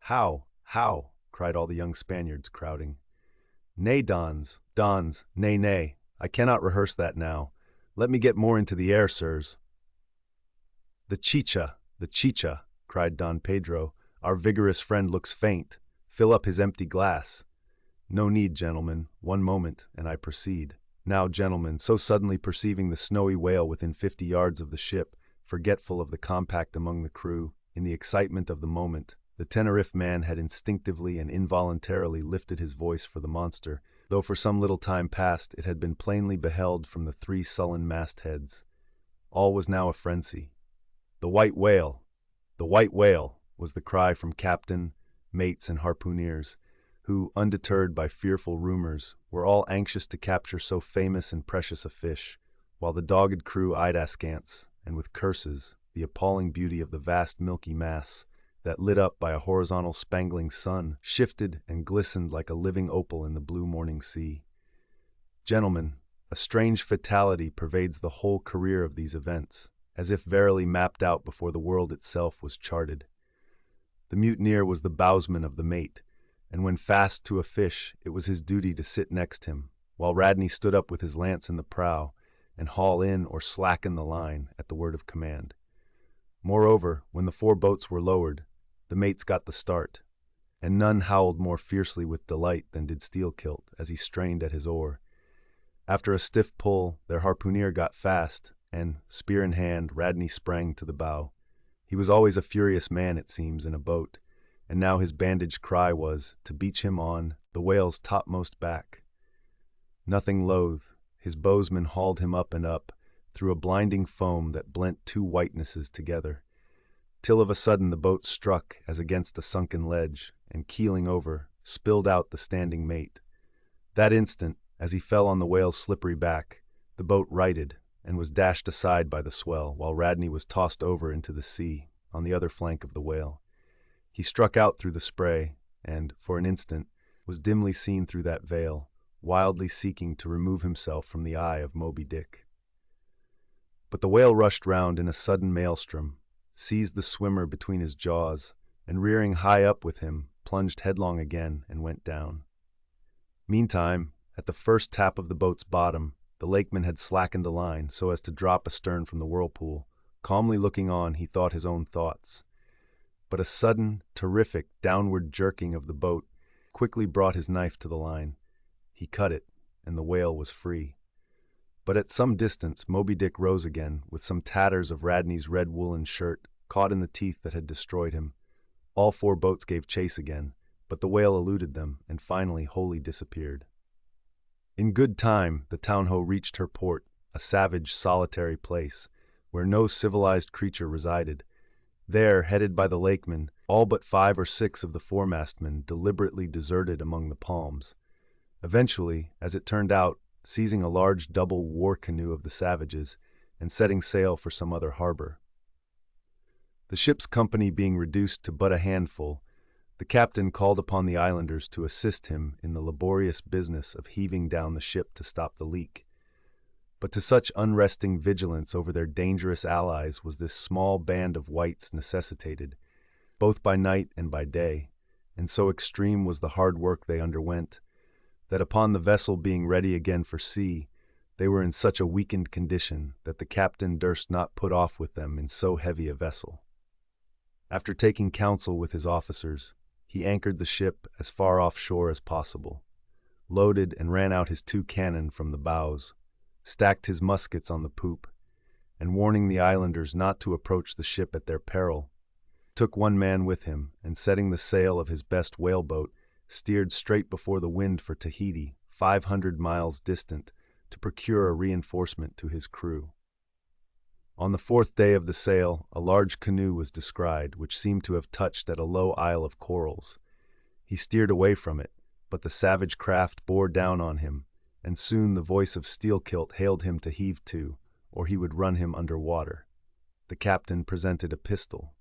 "How? How?" cried all the young Spaniards, crowding. "Nay, Dons, nay, nay, I cannot rehearse that now. Let me get more into the air, sirs." The chicha, cried Don Pedro. "Our vigorous friend looks faint. Fill up his empty glass." "No need, gentlemen. One moment, and I proceed. Now, gentlemen," so suddenly perceiving the snowy whale within 50 yards of the ship, forgetful of the compact among the crew, in the excitement of the moment, the Tenerife man had instinctively and involuntarily lifted his voice for the monster, though for some little time past it had been plainly beheld from the 3 sullen mastheads. All was now a frenzy. "The white whale! The white whale!" was the cry from captain, mates, and harpooneers, who, undeterred by fearful rumors, were all anxious to capture so famous and precious a fish, while the dogged crew eyed askance, and with curses, the appalling beauty of the vast milky mass, that, lit up by a horizontal spangling sun, shifted and glistened like a living opal in the blue morning sea. Gentlemen, a strange fatality pervades the whole career of these events, as if verily mapped out before the world itself was charted. The mutineer was the bowsman of the mate, and when fast to a fish, it was his duty to sit next him, while Radney stood up with his lance in the prow, and haul in or slacken the line at the word of command. Moreover, when the 4 boats were lowered, the mates got the start, and none howled more fiercely with delight than did Steelkilt as he strained at his oar. After a stiff pull, their harpooneer got fast, and, spear in hand, Radney sprang to the bow. He was always a furious man, it seems, in a boat, and now his bandaged cry was, to beach him on the whale's topmost back. Nothing loath, his bowsman hauled him up and up, through a blinding foam that blent 2 whitenesses together, till of a sudden the boat struck as against a sunken ledge, and keeling over, spilled out the standing mate. That instant, as he fell on the whale's slippery back, the boat righted, and was dashed aside by the swell, while Radney was tossed over into the sea, on the other flank of the whale. He struck out through the spray, and, for an instant, was dimly seen through that veil, wildly seeking to remove himself from the eye of Moby-Dick. But the whale rushed round in a sudden maelstrom, seized the swimmer between his jaws, and rearing high up with him, plunged headlong again and went down. Meantime, at the first tap of the boat's bottom, the lakeman had slackened the line so as to drop astern from the whirlpool. Calmly looking on, he thought his own thoughts. But a sudden, terrific, downward jerking of the boat quickly brought his knife to the line. He cut it, and the whale was free. But at some distance, Moby-Dick rose again, with some tatters of Radney's red woolen shirt, caught in the teeth that had destroyed him. All 4 boats gave chase again, but the whale eluded them and finally wholly disappeared. In good time, the town-ho reached her port, a savage, solitary place, where no civilized creature resided. There, headed by the lakemen, all but 5 or 6 of the foremastmen deliberately deserted among the palms. Eventually, as it turned out, seizing a large double war canoe of the savages and setting sail for some other harbor. The ship's company being reduced to but a handful, the captain called upon the islanders to assist him in the laborious business of heaving down the ship to stop the leak. But to such unresting vigilance over their dangerous allies was this small band of whites necessitated, both by night and by day, and so extreme was the hard work they underwent, that upon the vessel being ready again for sea, they were in such a weakened condition that the captain durst not put off with them in so heavy a vessel. After taking counsel with his officers, he anchored the ship as far offshore as possible, loaded and ran out his 2 cannon from the bows, stacked his muskets on the poop, and warning the islanders not to approach the ship at their peril, took 1 man with him, and setting the sail of his best whaleboat, steered straight before the wind for Tahiti, 500 miles distant, to procure a reinforcement to his crew. On the 4th day of the sail, a large canoe was descried, which seemed to have touched at a low isle of corals. He steered away from it, but the savage craft bore down on him, and soon the voice of Steelkilt hailed him to heave to, or he would run him under water. The captain presented a pistol.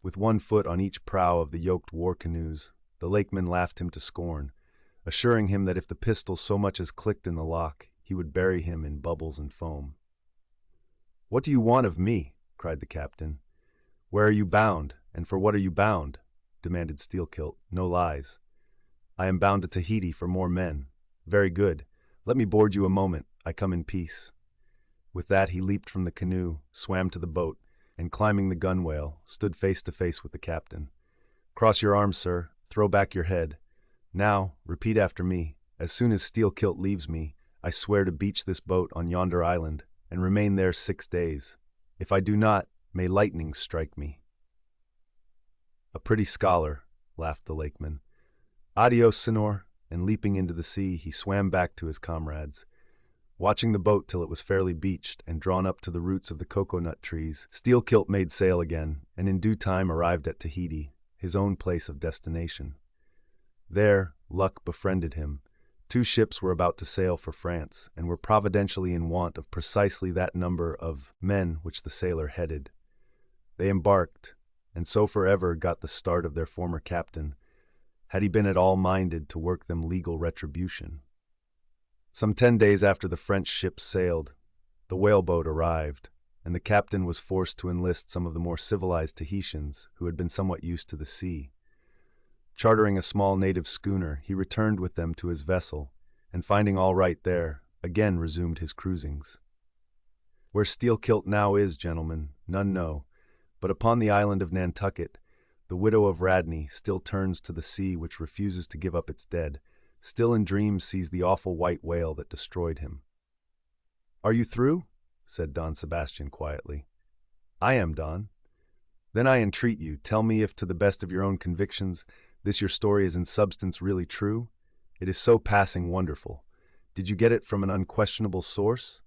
With 1 foot on each prow of the yoked war canoes, the lakemen laughed him to scorn, assuring him that if the pistol so much as clicked in the lock, he would bury him in bubbles and foam. "What do you want of me?" cried the captain. "Where are you bound, and for what are you bound?" demanded Steelkilt. "No lies." "I am bound to Tahiti for more men." "Very good. Let me board you a moment. I come in peace." With that he leaped from the canoe, swam to the boat, and climbing the gunwale, stood face to face with the captain. "Cross your arms, sir. Throw back your head. Now, repeat after me. As soon as Steelkilt leaves me, I swear to beach this boat on yonder island, and remain there 6 days. If I do not, may lightning strike me." "A pretty scholar," laughed the lakeman. "Adios, senor," and leaping into the sea, he swam back to his comrades. Watching the boat till it was fairly beached and drawn up to the roots of the cocoa-nut trees, Steelkilt made sail again, and in due time arrived at Tahiti, his own place of destination. There, luck befriended him. 2 ships were about to sail for France, and were providentially in want of precisely that number of men which the sailor headed. They embarked, and so forever got the start of their former captain, had he been at all minded to work them legal retribution. Some 10 days after the French ships sailed, the whaleboat arrived, and the captain was forced to enlist some of the more civilized Tahitians who had been somewhat used to the sea. Chartering a small native schooner, he returned with them to his vessel, and finding all right there, again resumed his cruisings. Where Steelkilt now is, gentlemen, none know, but upon the island of Nantucket, the widow of Radney still turns to the sea which refuses to give up its dead, still in dreams sees the awful white whale that destroyed him. "Are you through?" said Don Sebastian quietly. "I am, Don." "Then I entreat you, tell me if to the best of your own convictions this your story is in substance really true? It is so passing wonderful. Did you get it from an unquestionable source?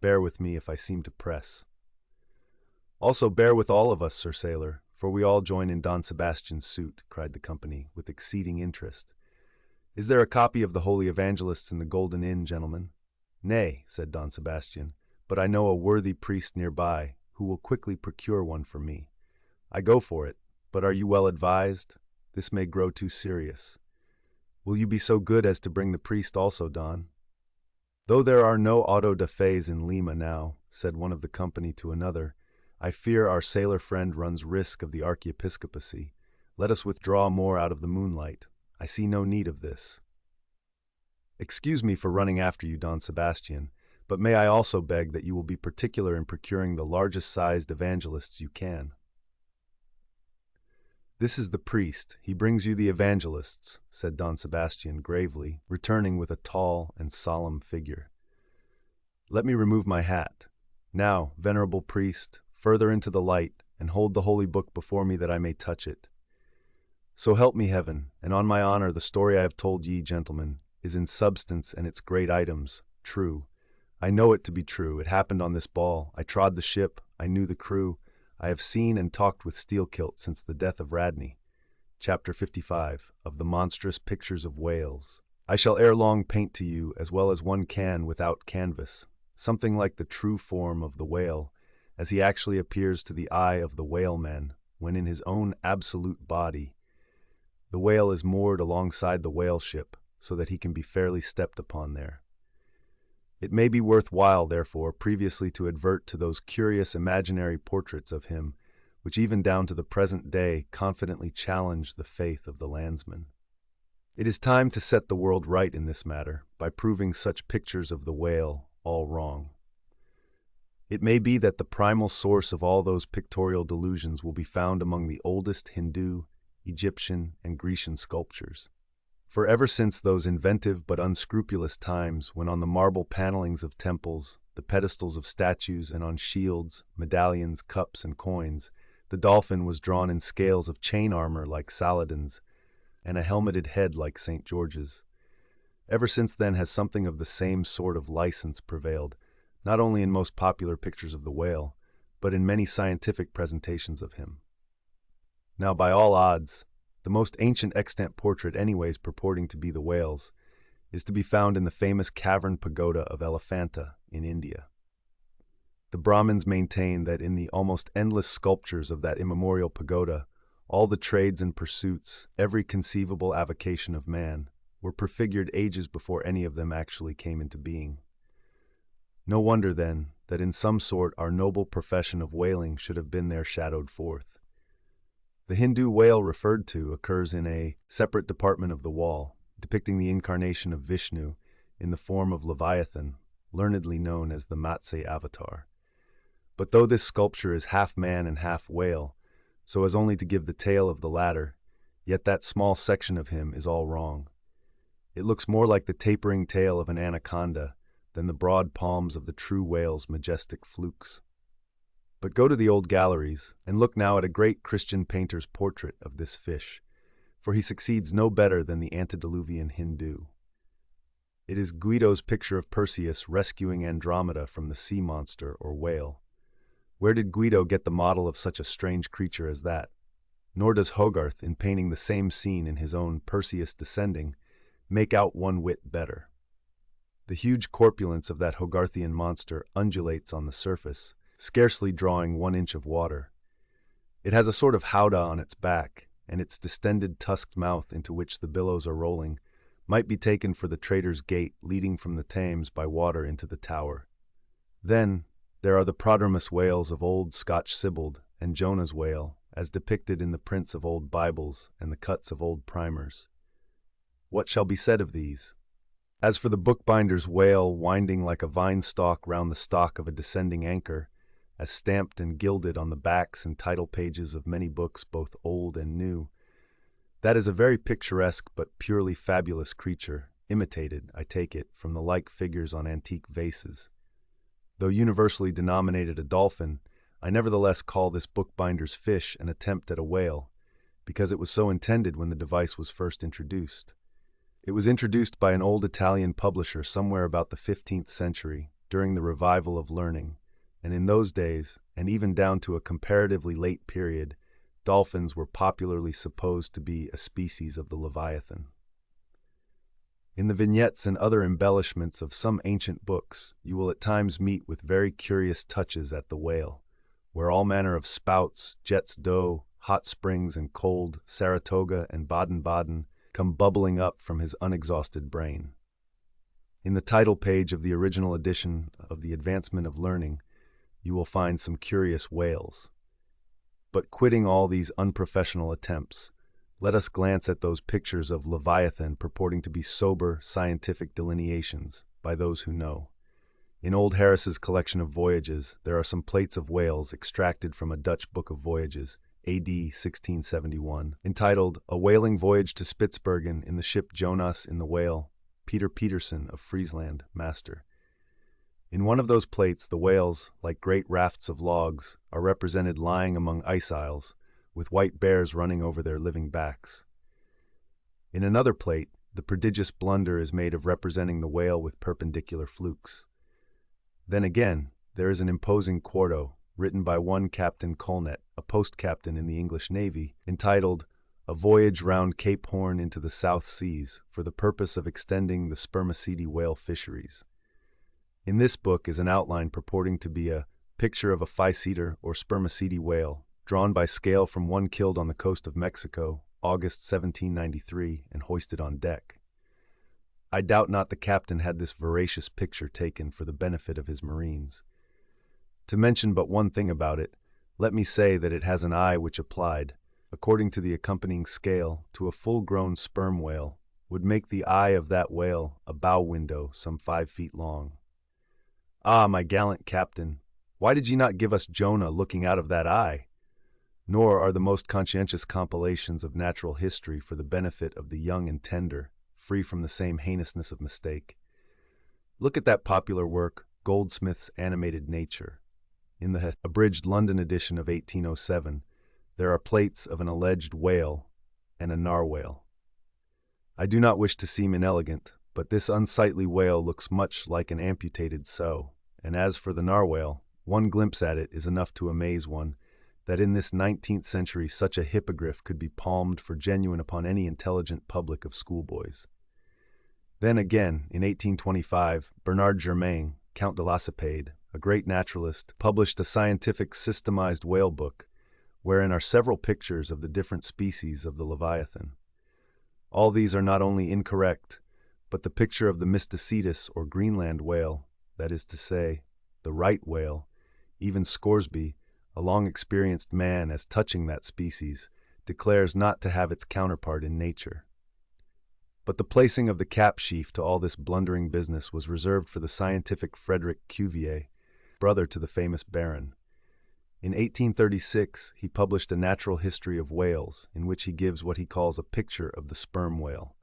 Bear with me if I seem to press." "Also bear with all of us, Sir Sailor, for we all join in Don Sebastian's suit," cried the company, with exceeding interest. "Is there a copy of the Holy Evangelists in the Golden Inn, gentlemen?" "Nay," said Don Sebastian, "but I know a worthy priest nearby, who will quickly procure one for me." "I go for it, but are you well advised? This may grow too serious." "Will you be so good as to bring the priest also, Don?" "Though there are no auto da fes in Lima now," said one of the company to another, "I fear our sailor friend runs risk of the archiepiscopacy. Let us withdraw more out of the moonlight. I see no need of this." "Excuse me for running after you, Don Sebastian, but may I also beg that you will be particular in procuring the largest-sized evangelists you can?" "This is the priest. He brings you the evangelists," said Don Sebastian gravely, returning with a tall and solemn figure. "Let me remove my hat. Now, venerable priest, further into the light, and hold the holy book before me that I may touch it. So help me heaven, and on my honor the story I have told ye, gentlemen, is in substance and its great items true. I know it to be true. It happened on this ball. I trod the ship. I knew the crew. I have seen and talked with Steelkilt since the death of Radney. Chapter 55 of the monstrous pictures of whales. I shall ere long paint to you, as well as one can without canvas, something like the true form of the whale, as he actually appears to the eye of the whaleman, when in his own absolute body. The whale is moored alongside the whale ship, so that he can be fairly stepped upon there. It may be worthwhile, therefore, previously to advert to those curious imaginary portraits of him, which even down to the present day confidently challenge the faith of the landsman. It is time to set the world right in this matter, by proving such pictures of the whale all wrong. It may be that the primal source of all those pictorial delusions will be found among the oldest Hindu, Egyptian, and Grecian sculptures. For ever since those inventive but unscrupulous times when on the marble panelings of temples, the pedestals of statues, and on shields, medallions, cups, and coins, the dolphin was drawn in scales of chain armor like Saladin's, and a helmeted head like St. George's. Ever since then has something of the same sort of license prevailed, not only in most popular pictures of the whale, but in many scientific presentations of him. Now, by all odds, the most ancient extant portrait anyways purporting to be the whale's is to be found in the famous cavern pagoda of Elephanta in India. The Brahmins maintain that in the almost endless sculptures of that immemorial pagoda, all the trades and pursuits, every conceivable avocation of man, were prefigured ages before any of them actually came into being. No wonder, then, that in some sort our noble profession of whaling should have been there shadowed forth. The Hindu whale referred to occurs in a separate department of the wall, depicting the incarnation of Vishnu in the form of Leviathan, learnedly known as the Matsya avatar. But though this sculpture is half man and half whale, so as only to give the tail of the latter, yet that small section of him is all wrong. It looks more like the tapering tail of an anaconda than the broad palms of the true whale's majestic flukes. But go to the old galleries, and look now at a great Christian painter's portrait of this fish, for he succeeds no better than the antediluvian Hindu. It is Guido's picture of Perseus rescuing Andromeda from the sea monster or whale. Where did Guido get the model of such a strange creature as that? Nor does Hogarth, in painting the same scene in his own Perseus Descending, make out one whit better. The huge corpulence of that Hogarthian monster undulates on the surface, scarcely drawing 1 inch of water. It has a sort of howdah on its back, and its distended tusked mouth into which the billows are rolling might be taken for the Trader's Gate leading from the Thames by water into the Tower. Then there are the prodromus whales of old Scotch Sibbald and Jonah's whale, as depicted in the prints of old Bibles and the cuts of old primers. What shall be said of these? As for the bookbinder's whale winding like a vine stalk round the stock of a descending anchor, as stamped and gilded on the backs and title pages of many books both old and new, that is a very picturesque but purely fabulous creature, imitated, I take it, from the like figures on antique vases. Though universally denominated a dolphin, I nevertheless call this bookbinder's fish an attempt at a whale, because it was so intended when the device was first introduced. It was introduced by an old Italian publisher somewhere about the 15th century, during the revival of learning, and in those days, and even down to a comparatively late period, dolphins were popularly supposed to be a species of the Leviathan. In the vignettes and other embellishments of some ancient books, you will at times meet with very curious touches at the whale, where all manner of spouts, jets d'eau, hot springs and cold, Saratoga and Baden-Baden, come bubbling up from his unexhausted brain. In the title page of the original edition of The Advancement of Learning, you will find some curious whales. But quitting all these unprofessional attempts, let us glance at those pictures of Leviathan purporting to be sober, scientific delineations by those who know. In old Harris's collection of voyages, there are some plates of whales extracted from a Dutch book of voyages, A.D. 1671, entitled A Whaling Voyage to Spitzbergen in the ship Jonas in the Whale, Peter Peterson of Friesland, master. In one of those plates, the whales, like great rafts of logs, are represented lying among ice isles, with white bears running over their living backs. In another plate, the prodigious blunder is made of representing the whale with perpendicular flukes. Then again, there is an imposing quarto, written by one Captain Colnet, a post-captain in the English Navy, entitled A Voyage Round Cape Horn into the South Seas, for the purpose of extending the spermaceti whale fisheries. In this book is an outline purporting to be a picture of a physeter or spermaceti whale, drawn by scale from one killed on the coast of Mexico, August 1793, and hoisted on deck. I doubt not the captain had this voracious picture taken for the benefit of his marines. To mention but one thing about it, let me say that it has an eye which applied, according to the accompanying scale, to a full-grown sperm whale, would make the eye of that whale a bow window some 5 feet long. Ah, my gallant captain, why did ye not give us Jonah looking out of that eye? Nor are the most conscientious compilations of natural history for the benefit of the young and tender, free from the same heinousness of mistake. Look at that popular work, Goldsmith's Animated Nature. In the abridged London edition of 1807, there are plates of an alleged whale and a narwhal. I do not wish to seem inelegant, but this unsightly whale looks much like an amputated sow, and as for the narwhal, one glimpse at it is enough to amaze one, that in this 19th century such a hippogriff could be palmed for genuine upon any intelligent public of schoolboys. Then again, in 1825, Bernard Germain, Count de Lacépède, a great naturalist, published a scientific systemized whale book, wherein are several pictures of the different species of the Leviathan. All these are not only incorrect, but the picture of the Mysticetus or Greenland whale, that is to say, the right whale, even Scoresby, a long-experienced man as touching that species, declares not to have its counterpart in nature. But the placing of the cap sheaf to all this blundering business was reserved for the scientific Frederick Cuvier, brother to the famous Baron. In 1836, he published a natural history of whales, in which he gives what he calls a picture of the sperm whale.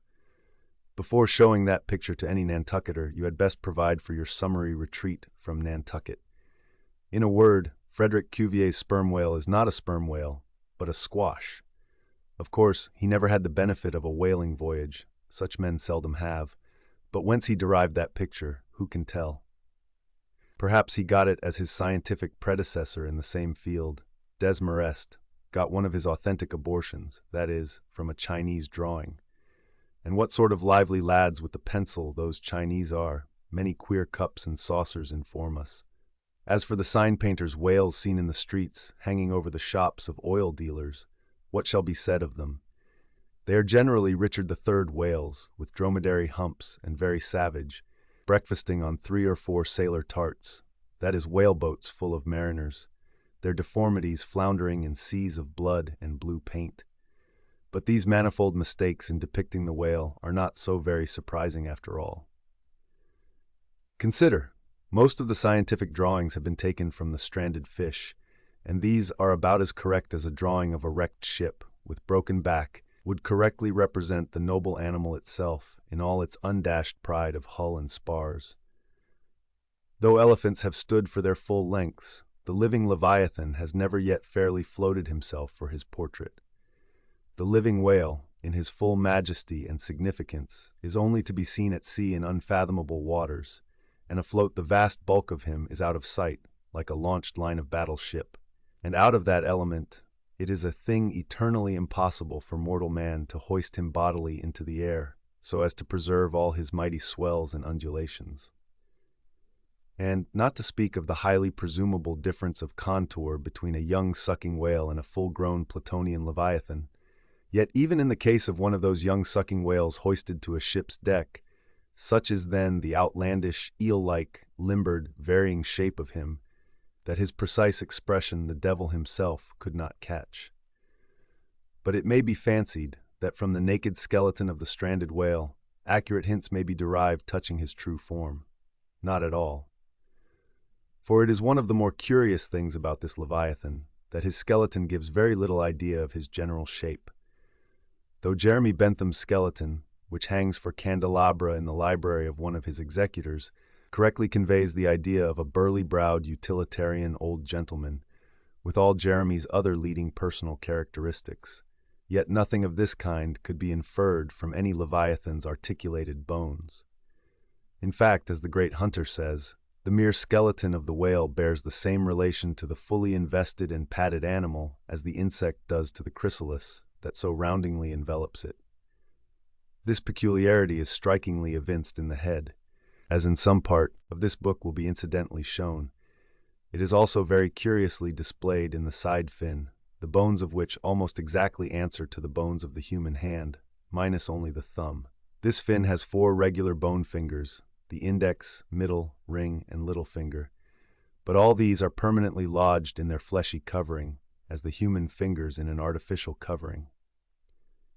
Before showing that picture to any Nantucketer, you had best provide for your summary retreat from Nantucket. In a word, Frederick Cuvier's sperm whale is not a sperm whale, but a squash. Of course, he never had the benefit of a whaling voyage, such men seldom have, but whence he derived that picture, who can tell? Perhaps he got it as his scientific predecessor in the same field, Desmarest, got one of his authentic abortions, that is, from a Chinese drawing. And what sort of lively lads with the pencil those Chinese are, many queer cups and saucers inform us. As for the sign painters' whales seen in the streets, hanging over the shops of oil dealers, what shall be said of them? They are generally Richard III whales, with dromedary humps and very savage, breakfasting on 3 or 4 sailor tarts, that is, whaleboats full of mariners, their deformities floundering in seas of blood and blue paint. But these manifold mistakes in depicting the whale are not so very surprising after all. Consider, most of the scientific drawings have been taken from the stranded fish, and these are about as correct as a drawing of a wrecked ship, with broken back, would correctly represent the noble animal itself in all its undashed pride of hull and spars. Though elephants have stood for their full lengths, the living Leviathan has never yet fairly floated himself for his portrait. The living whale, in his full majesty and significance, is only to be seen at sea in unfathomable waters, and afloat the vast bulk of him is out of sight, like a launched line-of-battle ship. And out of that element, it is a thing eternally impossible for mortal man to hoist him bodily into the air, so as to preserve all his mighty swells and undulations. And not to speak of the highly presumable difference of contour between a young sucking whale and a full-grown Platonian Leviathan, yet even in the case of one of those young sucking whales hoisted to a ship's deck, such is then the outlandish, eel-like, limbered, varying shape of him, that his precise expression the devil himself could not catch. But it may be fancied that from the naked skeleton of the stranded whale, accurate hints may be derived touching his true form. Not at all. For it is one of the more curious things about this Leviathan, that his skeleton gives very little idea of his general shape. Though Jeremy Bentham's skeleton, which hangs for candelabra in the library of one of his executors, correctly conveys the idea of a burly-browed utilitarian old gentleman, with all Jeremy's other leading personal characteristics. Yet nothing of this kind could be inferred from any Leviathan's articulated bones. In fact, as the great Hunter says, the mere skeleton of the whale bears the same relation to the fully invested and padded animal as the insect does to the chrysalis that so roundingly envelops it. This peculiarity is strikingly evinced in the head, as in some part of this book will be incidentally shown. It is also very curiously displayed in the side fin, the bones of which almost exactly answer to the bones of the human hand, minus only the thumb. This fin has 4 regular bone fingers, the index, middle, ring, and little finger, but all these are permanently lodged in their fleshy covering, as the human fingers in an artificial covering.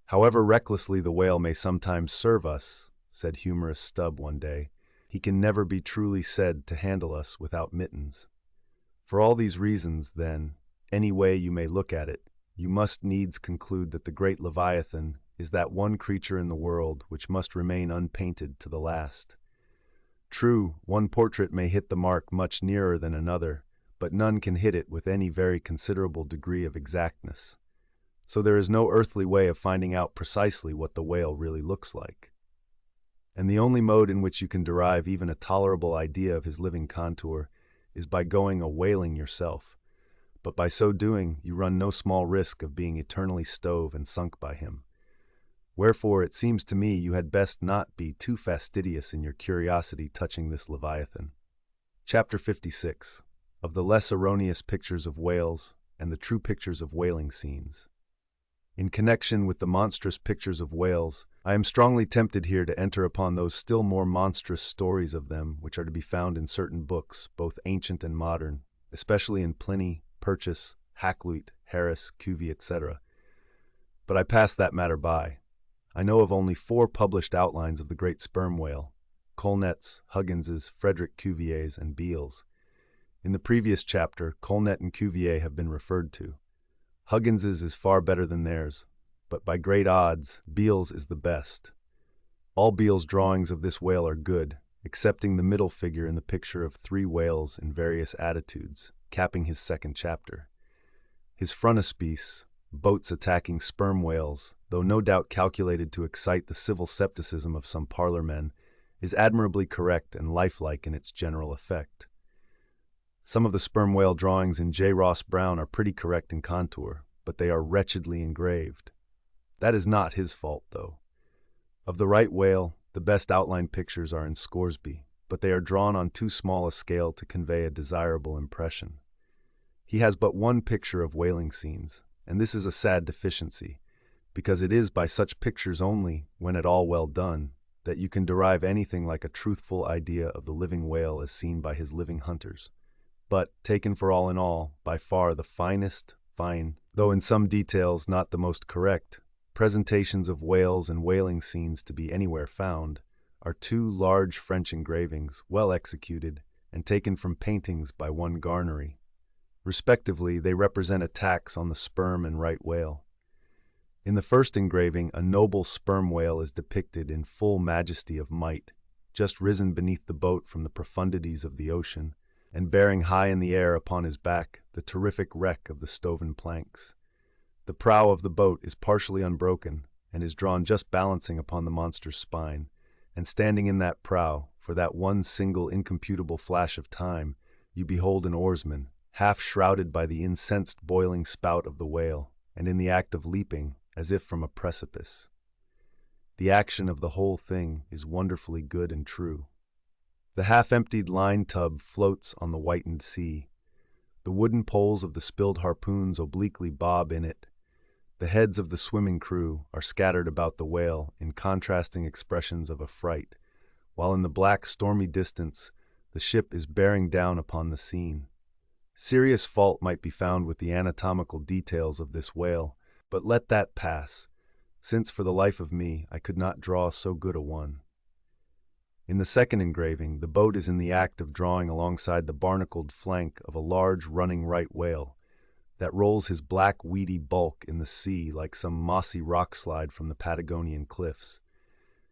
However recklessly the whale may sometimes serve us, said humorous Stubb one day, he can never be truly said to handle us without mittens. For all these reasons, then, any way you may look at it, you must needs conclude that the great Leviathan is that one creature in the world which must remain unpainted to the last. True, one portrait may hit the mark much nearer than another, but none can hit it with any very considerable degree of exactness. So there is no earthly way of finding out precisely what the whale really looks like. And the only mode in which you can derive even a tolerable idea of his living contour is by going a-whaling yourself, but by so doing you run no small risk of being eternally stove and sunk by him. Wherefore it seems to me you had best not be too fastidious in your curiosity touching this Leviathan. Chapter 56. Of the less erroneous pictures of whales and the true pictures of whaling scenes. In connection with the monstrous pictures of whales, I am strongly tempted here to enter upon those still more monstrous stories of them which are to be found in certain books, both ancient and modern, especially in Pliny, Purchas, Hakluyt, Harris, Cuvier, etc. But I pass that matter by. I know of only 4 published outlines of the great sperm whale, Colnett's, Huggins's, Frederick Cuvier's, and Beale's. In the previous chapter, Colnett and Cuvier have been referred to. Huggins's is far better than theirs, but by great odds, Beale's is the best. All Beale's drawings of this whale are good, excepting the middle figure in the picture of 3 whales in various attitudes, capping his 2nd chapter. His frontispiece, boats attacking sperm whales, though no doubt calculated to excite the civil scepticism of some parlor-men, is admirably correct and lifelike in its general effect. Some of the sperm whale drawings in J. Ross Brown are pretty correct in contour, but they are wretchedly engraved. That is not his fault, though. Of the right whale, the best outline pictures are in Scoresby, but they are drawn on too small a scale to convey a desirable impression. He has but one picture of whaling scenes, and this is a sad deficiency, because it is by such pictures only, when at all well done, that you can derive anything like a truthful idea of the living whale as seen by his living hunters. But, taken for all in all, by far the finest, though in some details not the most correct, presentations of whales and whaling scenes to be anywhere found, are 2 large French engravings, well executed, and taken from paintings by one Garnery. Respectively, they represent attacks on the sperm and right whale. In the first engraving, a noble sperm whale is depicted in full majesty of might, just risen beneath the boat from the profundities of the ocean, and bearing high in the air upon his back the terrific wreck of the stoven planks. The prow of the boat is partially unbroken, and is drawn just balancing upon the monster's spine, and standing in that prow, for that one single incomputable flash of time, you behold an oarsman, half shrouded by the incensed boiling spout of the whale, and in the act of leaping, as if from a precipice. The action of the whole thing is wonderfully good and true. The half-emptied line tub floats on the whitened sea. The wooden poles of the spilled harpoons obliquely bob in it. The heads of the swimming crew are scattered about the whale in contrasting expressions of affright, while in the black stormy distance the ship is bearing down upon the scene. Serious fault might be found with the anatomical details of this whale, but let that pass, since for the life of me I could not draw so good a one. In the second engraving, the boat is in the act of drawing alongside the barnacled flank of a large running right whale that rolls his black weedy bulk in the sea like some mossy rock slide from the Patagonian cliffs.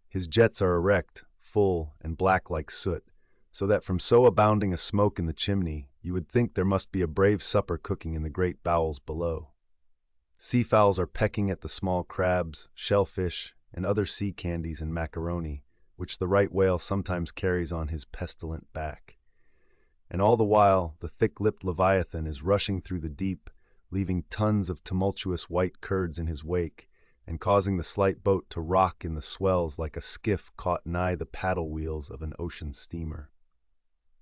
His jets are erect, full, and black like soot, so that from so abounding a smoke in the chimney, you would think there must be a brave supper cooking in the great bowels below. Seafowls are pecking at the small crabs, shellfish, and other sea candies and macaroni, which the right whale sometimes carries on his pestilent back. And all the while, the thick-lipped leviathan is rushing through the deep, leaving tons of tumultuous white curds in his wake, and causing the slight boat to rock in the swells like a skiff caught nigh the paddle wheels of an ocean steamer.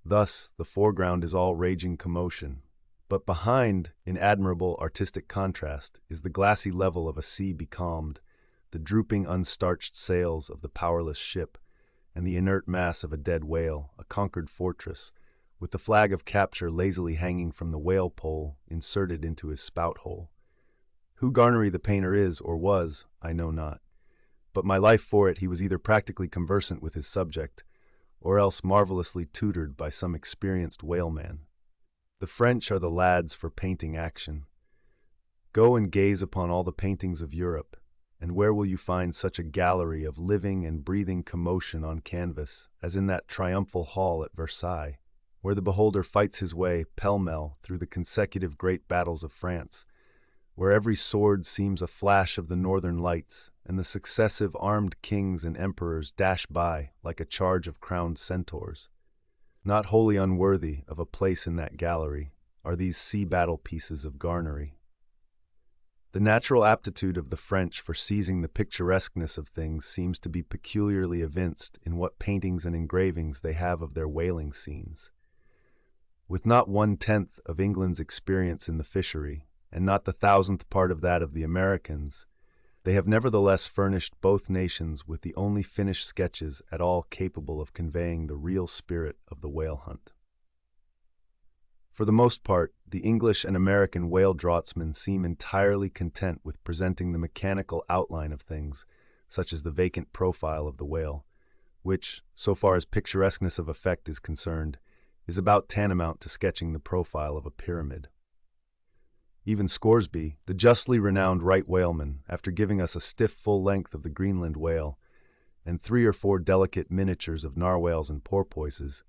Thus, the foreground is all raging commotion, but behind, in admirable artistic contrast, is the glassy level of a sea becalmed, the drooping unstarched sails of the powerless ship, and the inert mass of a dead whale, a conquered fortress, with the flag of capture lazily hanging from the whale pole inserted into his spout hole. Who Garnery the painter is or was, I know not, but my life for it he was either practically conversant with his subject, or else marvelously tutored by some experienced whaleman. The French are the lads for painting action. Go and gaze upon all the paintings of Europe, and where will you find such a gallery of living and breathing commotion on canvas as in that triumphal hall at Versailles, where the beholder fights his way pell-mell through the consecutive great battles of France, where every sword seems a flash of the northern lights, and the successive armed kings and emperors dash by like a charge of crowned centaurs. Not wholly unworthy of a place in that gallery are these sea battle pieces of Garnery. The natural aptitude of the French for seizing the picturesqueness of things seems to be peculiarly evinced in what paintings and engravings they have of their whaling scenes. With not 1/10 of England's experience in the fishery, and not the 1,000th part of that of the Americans, they have nevertheless furnished both nations with the only finished sketches at all capable of conveying the real spirit of the whale hunt. For the most part, the English and American whale draughtsmen seem entirely content with presenting the mechanical outline of things, such as the vacant profile of the whale, which, so far as picturesqueness of effect is concerned, is about tantamount to sketching the profile of a pyramid. Even Scoresby, the justly renowned right whaleman, after giving us a stiff full length of the Greenland whale, and 3 or 4 delicate miniatures of narwhales and porpoises,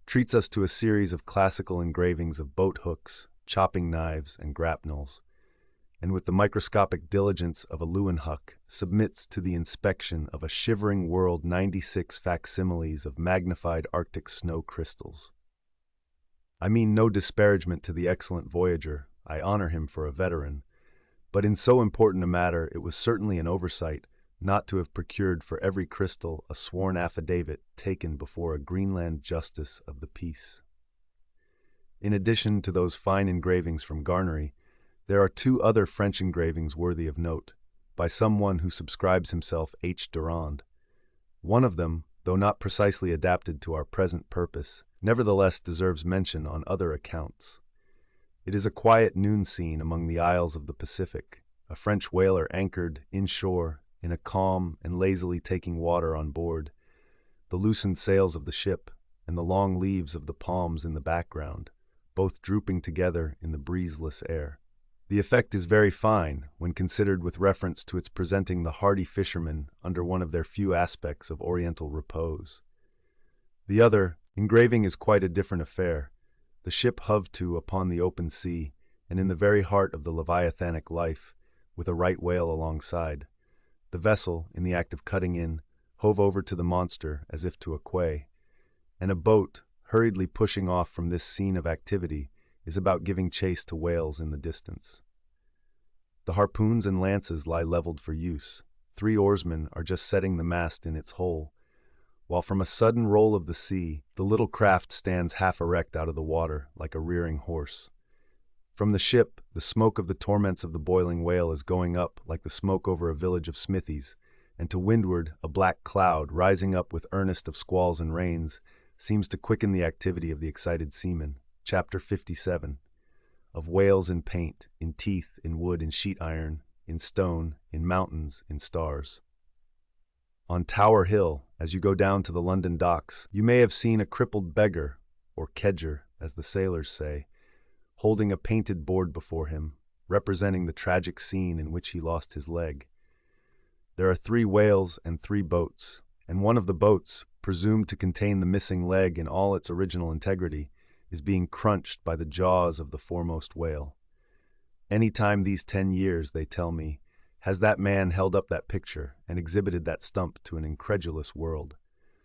treats us to a series of classical engravings of boat hooks, chopping knives, and grapnels, and with the microscopic diligence of a Leeuwenhoek submits to the inspection of a shivering world 96 facsimiles of magnified Arctic snow crystals. I mean no disparagement to the excellent voyager, I honor him for a veteran, but in so important a matter it was certainly an oversight not to have procured for every crystal a sworn affidavit taken before a Greenland justice of the peace. In addition to those fine engravings from Garnery, there are 2 other French engravings worthy of note, by someone who subscribes himself H. Durand. One of them, though not precisely adapted to our present purpose, nevertheless deserves mention on other accounts. It is a quiet noon scene among the isles of the Pacific, a French whaler anchored inshore in a calm and lazily taking water on board, the loosened sails of the ship and the long leaves of the palms in the background, both drooping together in the breezeless air. The effect is very fine when considered with reference to its presenting the hardy fishermen under one of their few aspects of oriental repose. The other engraving is quite a different affair, the ship hove to upon the open sea, and in the very heart of the leviathanic life, with a right whale alongside. The vessel, in the act of cutting in, hove over to the monster as if to a quay, and a boat, hurriedly pushing off from this scene of activity, is about giving chase to whales in the distance. The harpoons and lances lie leveled for use. 3 oarsmen are just setting the mast in its hole, while from a sudden roll of the sea, the little craft stands half erect out of the water like a rearing horse. From the ship, the smoke of the torments of the boiling whale is going up like the smoke over a village of smithies, and to windward, a black cloud, rising up with earnest of squalls and rains, seems to quicken the activity of the excited seamen. Chapter 57. Of whales in paint, in teeth, in wood, in sheet iron, in stone, in mountains, in stars. On Tower Hill, as you go down to the London docks, you may have seen a crippled beggar, or kedger, as the sailors say, holding a painted board before him, representing the tragic scene in which he lost his leg. There are 3 whales and 3 boats, and one of the boats, presumed to contain the missing leg in all its original integrity, is being crunched by the jaws of the foremost whale. Any time these 10 years, they tell me, has that man held up that picture and exhibited that stump to an incredulous world.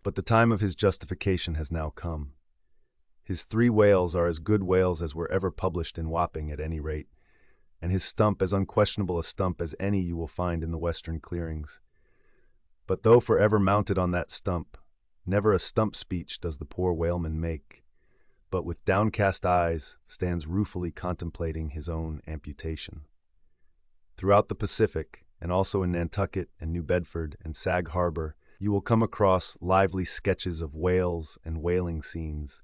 But the time of his justification has now come. His 3 whales are as good whales as were ever published in Wapping at any rate, and his stump as unquestionable a stump as any you will find in the western clearings. But though forever mounted on that stump, never a stump speech does the poor whaleman make, but with downcast eyes stands ruefully contemplating his own amputation. Throughout the Pacific, and also in Nantucket and New Bedford and Sag Harbor, you will come across lively sketches of whales and whaling scenes,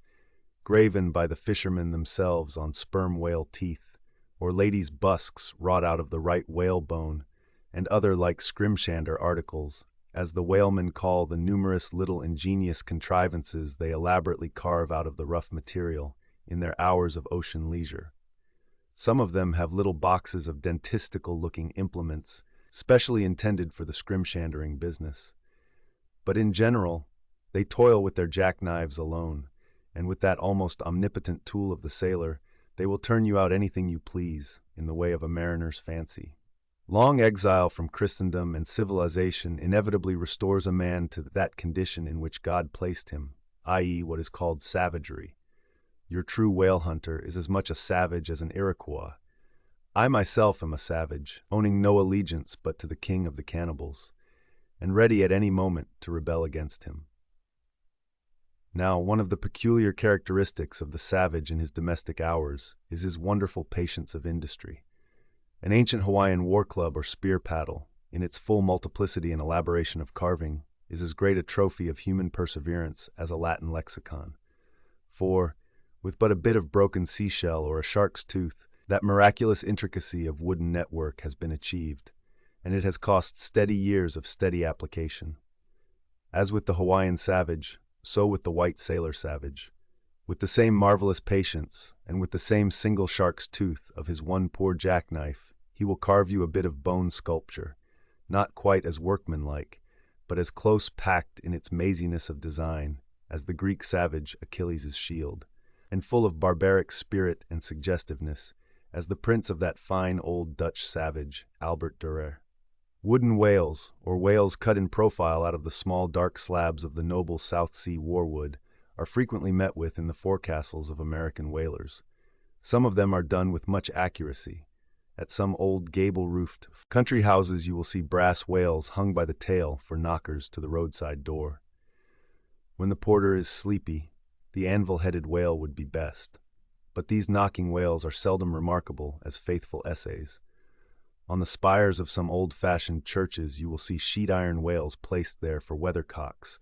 graven by the fishermen themselves on sperm whale teeth, or ladies' busks wrought out of the right whale bone, and other like scrimshander articles, as the whalemen call the numerous little ingenious contrivances they elaborately carve out of the rough material in their hours of ocean leisure. Some of them have little boxes of dentistical-looking implements, specially intended for the scrimshandering business. But in general, they toil with their jackknives alone, and with that almost omnipotent tool of the sailor, they will turn you out anything you please in the way of a mariner's fancy. Long exile from Christendom and civilization inevitably restores a man to that condition in which God placed him, i.e., what is called savagery. Your true whale hunter is as much a savage as an Iroquois. I myself am a savage, owning no allegiance but to the king of the cannibals, and ready at any moment to rebel against him. Now, one of the peculiar characteristics of the savage in his domestic hours is his wonderful patience of industry. An ancient Hawaiian war club or spear paddle, in its full multiplicity and elaboration of carving, is as great a trophy of human perseverance as a Latin lexicon. For, with but a bit of broken seashell or a shark's tooth, that miraculous intricacy of wooden network has been achieved, and it has cost steady years of steady application. As with the Hawaiian savage, so with the white sailor savage. With the same marvelous patience, and with the same single shark's tooth of his one poor jackknife, he will carve you a bit of bone sculpture, not quite as workmanlike, but as close-packed in its maziness of design as the Greek savage Achilles' shield, and full of barbaric spirit and suggestiveness as the prints of that fine old Dutch savage, Albert Dürer. Wooden whales, or whales cut in profile out of the small dark slabs of the noble South Sea warwood, are frequently met with in the forecastles of American whalers. Some of them are done with much accuracy. At some old gable-roofed country houses you will see brass whales hung by the tail for knockers to the roadside door. When the porter is sleepy, the anvil-headed whale would be best, but these knocking whales are seldom remarkable as faithful essays. On the spires of some old-fashioned churches you will see sheet-iron whales placed there for weathercocks,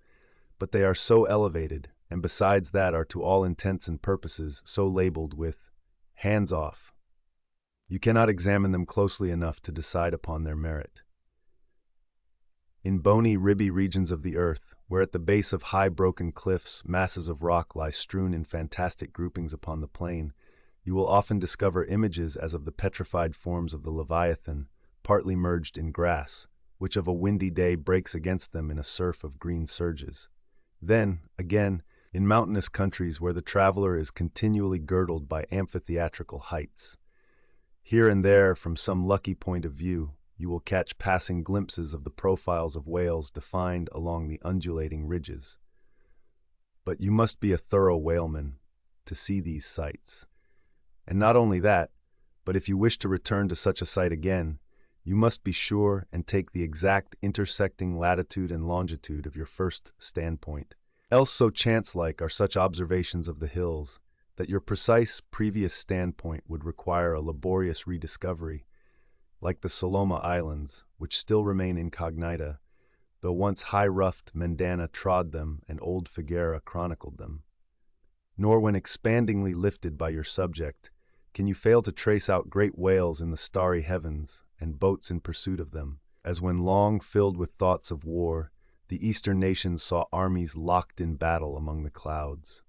but they are so elevated, and besides that are to all intents and purposes so labeled with "hands off." You cannot examine them closely enough to decide upon their merit. In bony, ribby regions of the earth, where at the base of high broken cliffs masses of rock lie strewn in fantastic groupings upon the plain, you will often discover images as of the petrified forms of the Leviathan, partly merged in grass, which of a windy day breaks against them in a surf of green surges. Then, again, in mountainous countries where the traveler is continually girdled by amphitheatrical heights, here and there, from some lucky point of view, you will catch passing glimpses of the profiles of whales defined along the undulating ridges. But you must be a thorough whaleman to see these sights. And not only that, but if you wish to return to such a sight again, you must be sure and take the exact intersecting latitude and longitude of your first standpoint. Else so chance-like are such observations of the hills that your precise previous standpoint would require a laborious rediscovery, like the Soloma Islands, which still remain incognita, though once high-ruffed Mendana trod them and old Figuera chronicled them. Nor when expandingly lifted by your subject can you fail to trace out great whales in the starry heavens and boats in pursuit of them, as when long filled with thoughts of war, the eastern nations saw armies locked in battle among the clouds.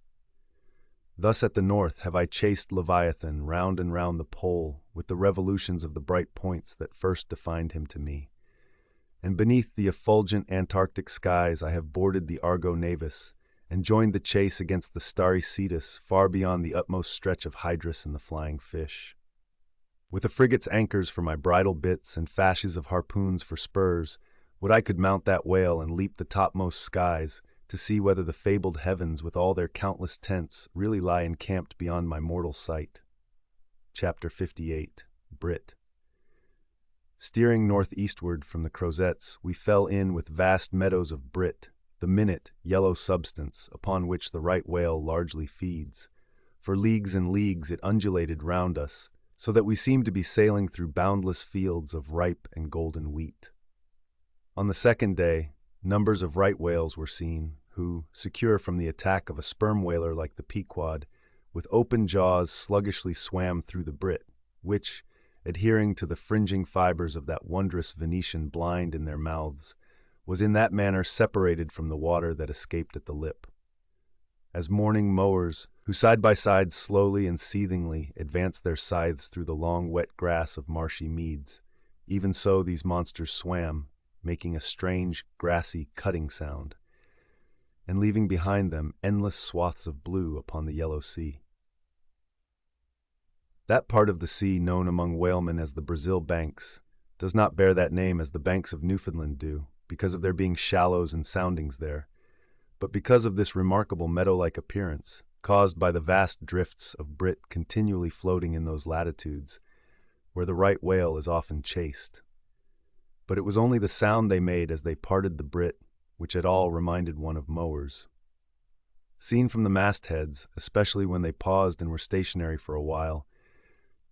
Thus at the north have I chased Leviathan round and round the pole with the revolutions of the bright points that first defined him to me. and beneath the effulgent Antarctic skies I have boarded the Argo Navis and joined the chase against the starry Cetus far beyond the utmost stretch of Hydrus and the flying fish. With a frigate's anchors for my bridle bits and fasces of harpoons for spurs, would I could mount that whale and leap the topmost skies to see whether the fabled heavens with all their countless tents really lie encamped beyond my mortal sight. Chapter 58. Brit. Steering northeastward from the Crozettes, we fell in with vast meadows of brit, the minute, yellow substance upon which the right whale largely feeds. For leagues and leagues it undulated round us, so that we seemed to be sailing through boundless fields of ripe and golden wheat. On the second day, numbers of right whales were seen, who, secure from the attack of a sperm whaler like the Pequod, with open jaws sluggishly swam through the brit, which, adhering to the fringing fibers of that wondrous Venetian blind in their mouths, was in that manner separated from the water that escaped at the lip. As morning mowers, who side by side slowly and seethingly advanced their scythes through the long wet grass of marshy meads, even so these monsters swam, making a strange, grassy, cutting sound, and leaving behind them endless swaths of blue upon the yellow sea. That part of the sea known among whalemen as the Brazil Banks does not bear that name as the banks of Newfoundland do, because of there being shallows and soundings there, but because of this remarkable meadow-like appearance, caused by the vast drifts of brit continually floating in those latitudes, where the right whale is often chased. But it was only the sound they made as they parted the brit which at all reminded one of mowers. Seen from the mastheads, especially when they paused and were stationary for a while,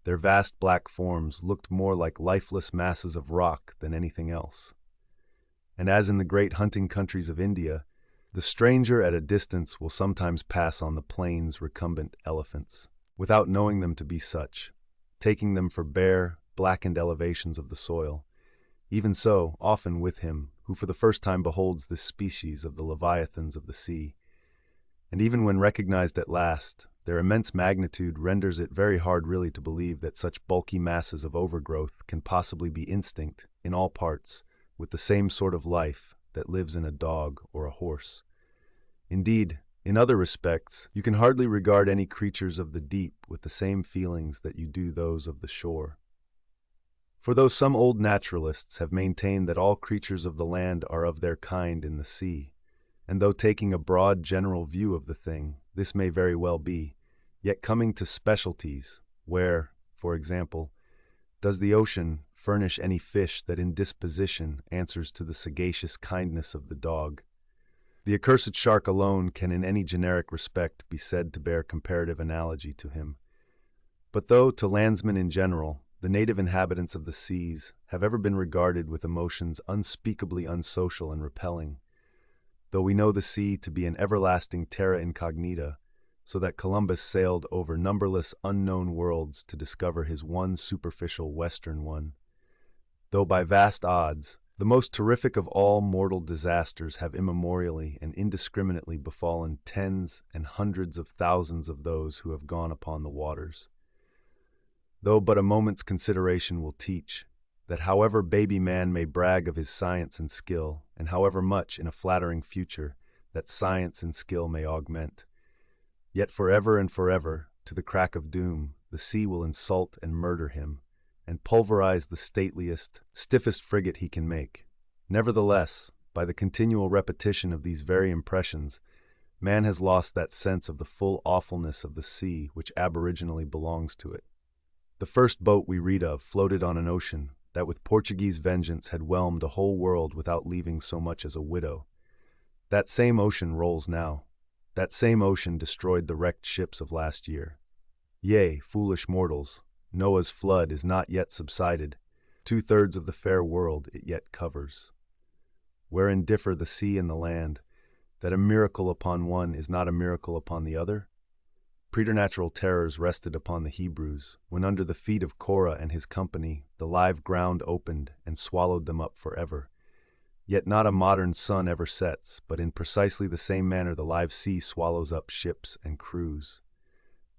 their vast black forms looked more like lifeless masses of rock than anything else. And as in the great hunting countries of India, the stranger at a distance will sometimes pass on the plains recumbent elephants, without knowing them to be such, taking them for bare, blackened elevations of the soil. Even so, often with him, who for the first time beholds this species of the leviathans of the sea. And even when recognized at last, their immense magnitude renders it very hard really to believe that such bulky masses of overgrowth can possibly be instinct, in all parts, with the same sort of life that lives in a dog or a horse. Indeed, in other respects, you can hardly regard any creatures of the deep with the same feelings that you do those of the shore. For though some old naturalists have maintained that all creatures of the land are of their kind in the sea, and though taking a broad general view of the thing, this may very well be, yet coming to specialties, where, for example, does the ocean furnish any fish that in disposition answers to the sagacious kindness of the dog? The accursed shark alone can in any generic respect be said to bear comparative analogy to him. But though to landsmen in general, the native inhabitants of the seas have ever been regarded with emotions unspeakably unsocial and repelling, though we know the sea to be an everlasting terra incognita, so that Columbus sailed over numberless unknown worlds to discover his one superficial western one, though by vast odds, the most terrific of all mortal disasters have immemorially and indiscriminately befallen tens and hundreds of thousands of those who have gone upon the waters. Though but a moment's consideration will teach that however baby man may brag of his science and skill, and however much in a flattering future that science and skill may augment, yet forever and forever, to the crack of doom, the sea will insult and murder him, and pulverize the stateliest, stiffest frigate he can make. Nevertheless, by the continual repetition of these very impressions, man has lost that sense of the full awfulness of the sea which aboriginally belongs to it. The first boat we read of floated on an ocean that with Portuguese vengeance had whelmed a whole world without leaving so much as a widow. That same ocean rolls now. That same ocean destroyed the wrecked ships of last year. Yea, foolish mortals, Noah's flood is not yet subsided. 2/3 of the fair world it yet covers. Wherein differ the sea and the land, that a miracle upon one is not a miracle upon the other? Preternatural terrors rested upon the Hebrews, when under the feet of Korah and his company the live ground opened and swallowed them up forever. Yet not a modern sun ever sets, but in precisely the same manner the live sea swallows up ships and crews.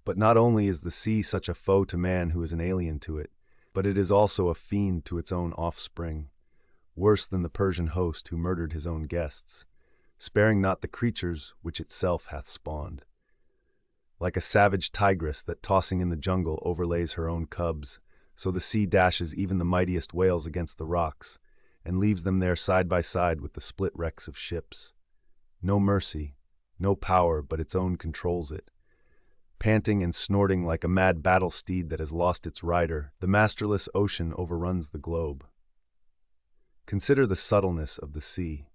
But not only is the sea such a foe to man who is an alien to it, but it is also a fiend to its own offspring. worse than the Persian host who murdered his own guests, sparing not the creatures which itself hath spawned. Like a savage tigress that tossing in the jungle overlays her own cubs, so the sea dashes even the mightiest whales against the rocks, and leaves them there side by side with the split wrecks of ships. No mercy, no power but its own controls it. Panting and snorting like a mad battle steed that has lost its rider, the masterless ocean overruns the globe. Consider the subtleness of the sea,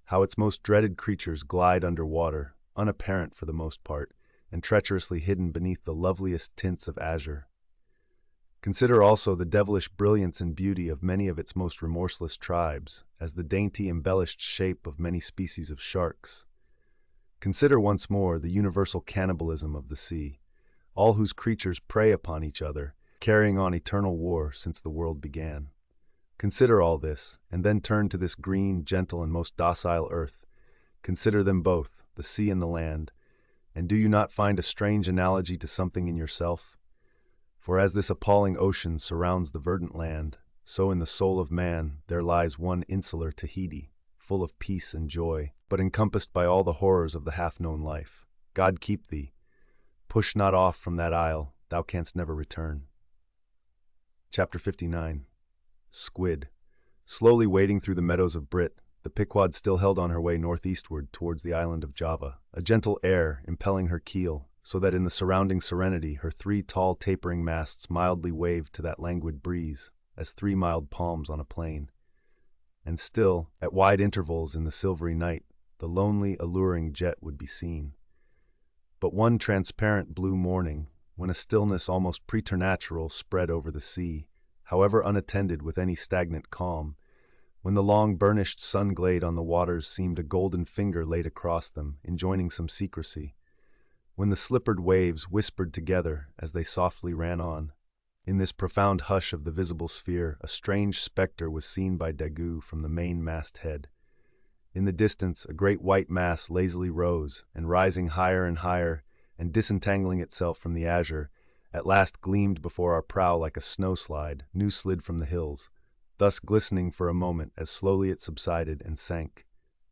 how its most dreaded creatures glide under water, unapparent for the most part, and treacherously hidden beneath the loveliest tints of azure. Consider also the devilish brilliance and beauty of many of its most remorseless tribes, as the dainty embellished shape of many species of sharks. Consider once more the universal cannibalism of the sea, all whose creatures prey upon each other, carrying on eternal war since the world began. Consider all this, and then turn to this green, gentle, and most docile earth. Consider them both, the sea and the land, and do you not find a strange analogy to something in yourself? For as this appalling ocean surrounds the verdant land, so in the soul of man there lies one insular Tahiti, full of peace and joy, but encompassed by all the horrors of the half-known life. God keep thee. Push not off from that isle, thou canst never return. Chapter 59. Squid. Slowly wading through the meadows of Brit, the Pequod still held on her way northeastward towards the island of Java, a gentle air impelling her keel, so that in the surrounding serenity her three tall tapering masts mildly waved to that languid breeze, as three mild palms on a plain. And still, at wide intervals in the silvery night, the lonely, alluring jet would be seen. But one transparent blue morning, when a stillness almost preternatural spread over the sea, however unattended with any stagnant calm, when the long burnished sun glade on the waters seemed a golden finger laid across them, enjoining some secrecy, when the slippered waves whispered together as they softly ran on, in this profound hush of the visible sphere, a strange spectre was seen by Daggoo from the main mast-head. In the distance, a great white mass lazily rose, and rising higher and higher, and disentangling itself from the azure, at last gleamed before our prow like a snowslide, new slid from the hills, thus glistening for a moment as slowly it subsided and sank,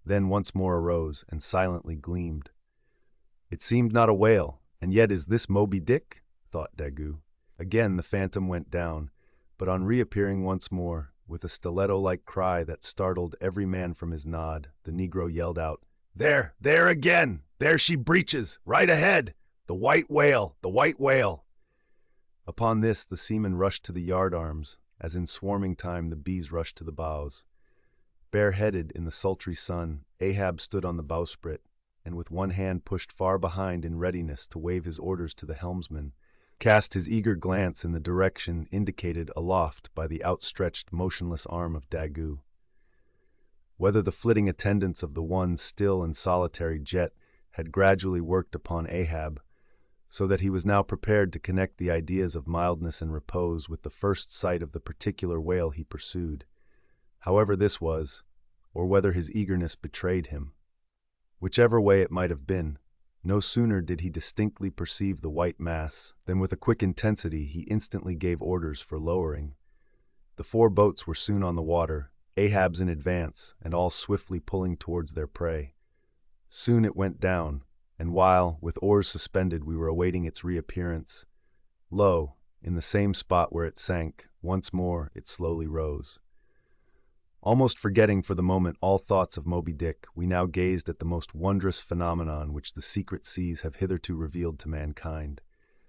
then once more arose and silently gleamed. It seemed not a whale, and yet is this Moby-Dick? Thought Daggoo. Again the phantom went down, but on reappearing once more, with a stiletto-like cry that startled every man from his nod, the negro yelled out, "There again! There she breaches! Right ahead! The white whale! The white whale!" Upon this the seamen rushed to the yardarms, as in swarming time the bees rushed to the bows. Bareheaded in the sultry sun, Ahab stood on the bowsprit, and with one hand pushed far behind in readiness to wave his orders to the helmsman, cast his eager glance in the direction indicated aloft by the outstretched motionless arm of Daggoo. Whether the flitting attendants of the one still and solitary jet had gradually worked upon Ahab, so that he was now prepared to connect the ideas of mildness and repose with the first sight of the particular whale he pursued, however this was, or whether his eagerness betrayed him. Whichever way it might have been, no sooner did he distinctly perceive the white mass than with a quick intensity he instantly gave orders for lowering. The four boats were soon on the water, Ahab's in advance, and all swiftly pulling towards their prey. Soon it went down, and while, with oars suspended, we were awaiting its reappearance, lo, in the same spot where it sank, once more it slowly rose. Almost forgetting for the moment all thoughts of Moby-Dick, we now gazed at the most wondrous phenomenon which the secret seas have hitherto revealed to mankind.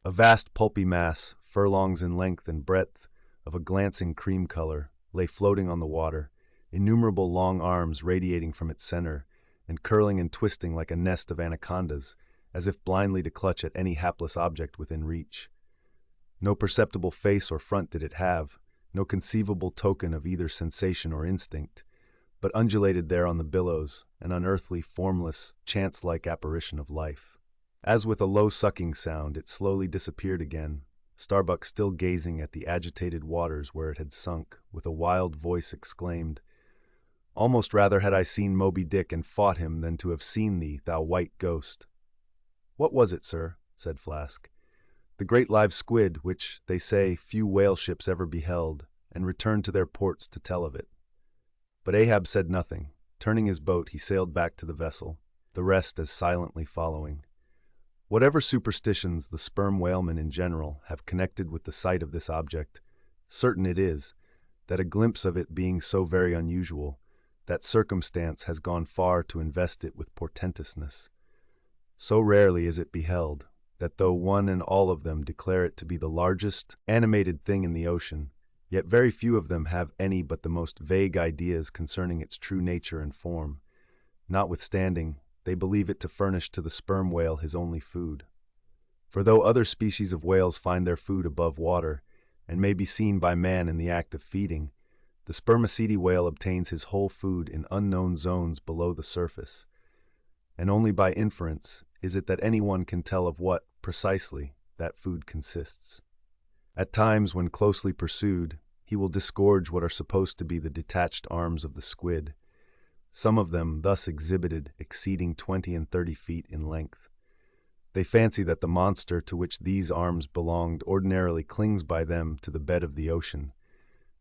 A vast pulpy mass, furlongs in length and breadth, of a glancing cream color, lay floating on the water, innumerable long arms radiating from its center, and curling and twisting like a nest of anacondas, as if blindly to clutch at any hapless object within reach. No perceptible face or front did it have, no conceivable token of either sensation or instinct, but undulated there on the billows, an unearthly, formless, chance-like apparition of life. As with a low sucking sound, it slowly disappeared again, Starbuck still gazing at the agitated waters where it had sunk, with a wild voice exclaimed, "Almost rather had I seen Moby-Dick and fought him than to have seen thee, thou white ghost." "What was it, sir?" said Flask. "The great live squid, which, they say, few whale ships ever beheld, and returned to their ports to tell of it." But Ahab said nothing. Turning his boat, he sailed back to the vessel, the rest as silently following. Whatever superstitions the sperm whalemen in general have connected with the sight of this object, certain it is that a glimpse of it being so very unusual, that circumstance has gone far to invest it with portentousness. So rarely is it beheld, that though one and all of them declare it to be the largest animated thing in the ocean, yet very few of them have any but the most vague ideas concerning its true nature and form. Notwithstanding, they believe it to furnish to the sperm whale his only food. For though other species of whales find their food above water, and may be seen by man in the act of feeding, the spermaceti whale obtains his whole food in unknown zones below the surface, and only by inference is it that anyone can tell of what, precisely, that food consists. At times, when closely pursued, he will disgorge what are supposed to be the detached arms of the squid, some of them thus exhibited exceeding 20 and 30 feet in length. They fancy that the monster to which these arms belonged ordinarily clings by them to the bed of the ocean,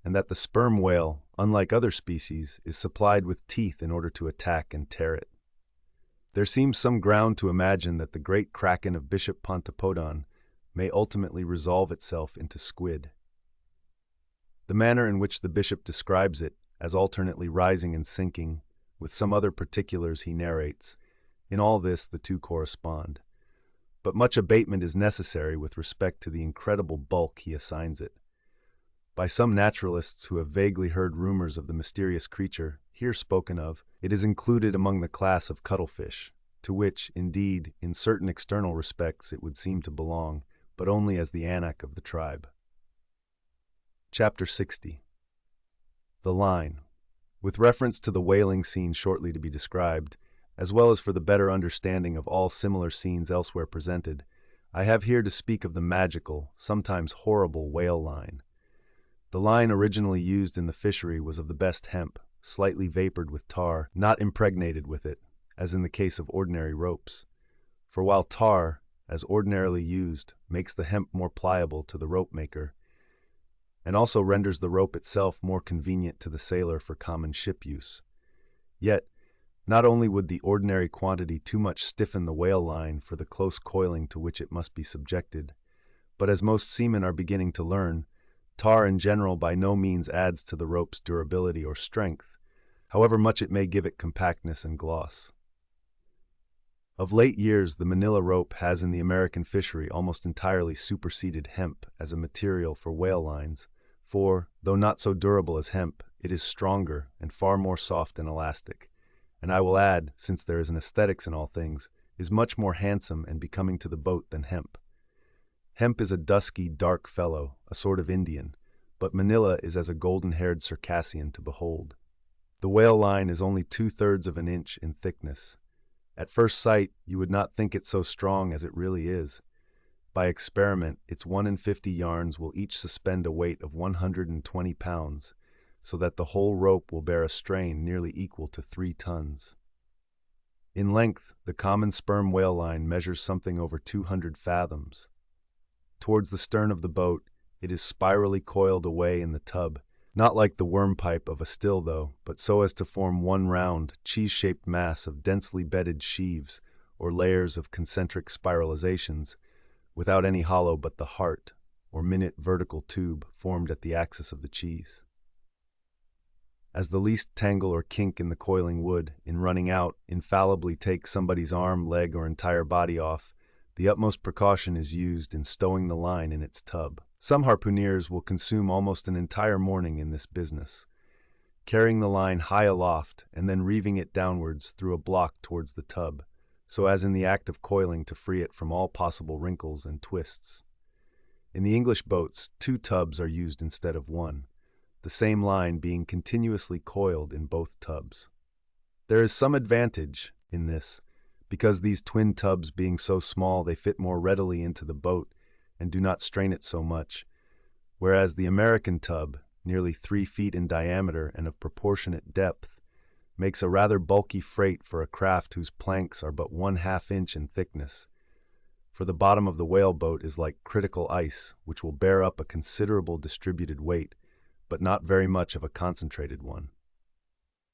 and that the sperm whale, unlike other species, is supplied with teeth in order to attack and tear it. There seems some ground to imagine that the great kraken of Bishop Pontopodon may ultimately resolve itself into squid. The manner in which the bishop describes it, as alternately rising and sinking, with some other particulars he narrates, in all this the two correspond. But much abatement is necessary with respect to the incredible bulk he assigns it. By some naturalists who have vaguely heard rumors of the mysterious creature here spoken of, it is included among the class of cuttlefish, to which, indeed, in certain external respects it would seem to belong, but only as the anak of the tribe. Chapter 60. The line. With reference to the whaling scene shortly to be described, as well as for the better understanding of all similar scenes elsewhere presented, I have here to speak of the magical, sometimes horrible whale line. The line originally used in the fishery was of the best hemp, slightly vapored with tar, not impregnated with it, as in the case of ordinary ropes. For while tar, as ordinarily used, makes the hemp more pliable to the rope maker, and also renders the rope itself more convenient to the sailor for common ship use, yet, not only would the ordinary quantity too much stiffen the whale line for the close coiling to which it must be subjected, but as most seamen are beginning to learn, tar in general by no means adds to the rope's durability or strength, however much it may give it compactness and gloss. Of late years, the manila rope has in the American fishery almost entirely superseded hemp as a material for whale lines, for, though not so durable as hemp, it is stronger and far more soft and elastic, and I will add, since there is an aesthetics in all things, is much more handsome and becoming to the boat than hemp. Hemp is a dusky, dark fellow, a sort of Indian, but manila is as a golden-haired Circassian to behold. The whale line is only 2/3 of an inch in thickness. At first sight, you would not think it so strong as it really is. By experiment, its 1 in 50 yarns will each suspend a weight of 120 pounds, so that the whole rope will bear a strain nearly equal to 3 tons. In length, the common sperm whale line measures something over 200 fathoms. Towards the stern of the boat, it is spirally coiled away in the tub, not like the worm pipe of a still though, but so as to form one round, cheese-shaped mass of densely bedded sheaves or layers of concentric spiralizations, without any hollow but the heart, or minute vertical tube formed at the axis of the cheese. As the least tangle or kink in the coiling would, in running out, infallibly take somebody's arm, leg, or entire body off, the utmost precaution is used in stowing the line in its tub. Some harpooneers will consume almost an entire morning in this business, carrying the line high aloft and then reeving it downwards through a block towards the tub, so as in the act of coiling to free it from all possible wrinkles and twists. In the English boats, 2 tubs are used instead of 1, the same line being continuously coiled in both tubs. There is some advantage in this, because these twin tubs being so small they fit more readily into the boat and do not strain it so much, whereas the American tub, nearly 3 feet in diameter and of proportionate depth, makes a rather bulky freight for a craft whose planks are but 1/2 inch in thickness, for the bottom of the whale boat is like critical ice, which will bear up a considerable distributed weight, but not very much of a concentrated one.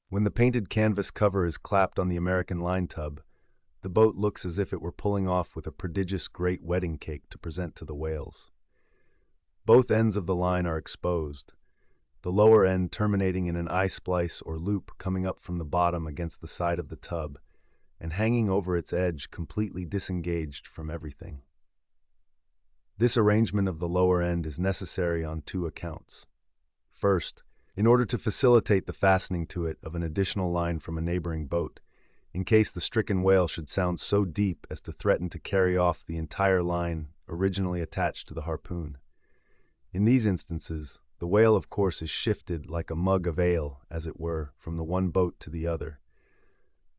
When the painted canvas cover is clapped on the American line tub, the boat looks as if it were pulling off with a prodigious great wedding cake to present to the whales. Both ends of the line are exposed, the lower end terminating in an eye splice or loop coming up from the bottom against the side of the tub and hanging over its edge completely disengaged from everything. This arrangement of the lower end is necessary on two accounts. First, in order to facilitate the fastening to it of an additional line from a neighboring boat, in case the stricken whale should sound so deep as to threaten to carry off the entire line originally attached to the harpoon. In these instances, the whale of course is shifted like a mug of ale, as it were, from the one boat to the other,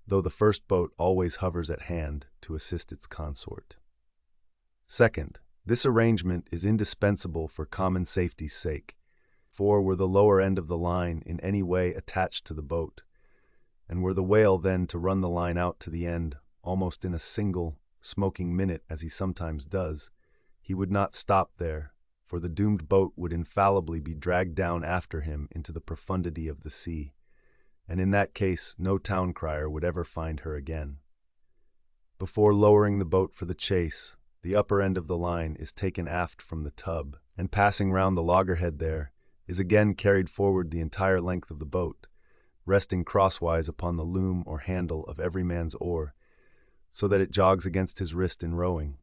though the first boat always hovers at hand to assist its consort. Second, this arrangement is indispensable for common safety's sake, for were the lower end of the line in any way attached to the boat, and were the whale then to run the line out to the end almost in a single, smoking minute as he sometimes does, he would not stop there, for the doomed boat would infallibly be dragged down after him into the profundity of the sea, and in that case no town crier would ever find her again. Before lowering the boat for the chase, the upper end of the line is taken aft from the tub, and passing round the loggerhead there, is again carried forward the entire length of the boat, resting crosswise upon the loom or handle of every man's oar, so that it jogs against his wrist in rowing,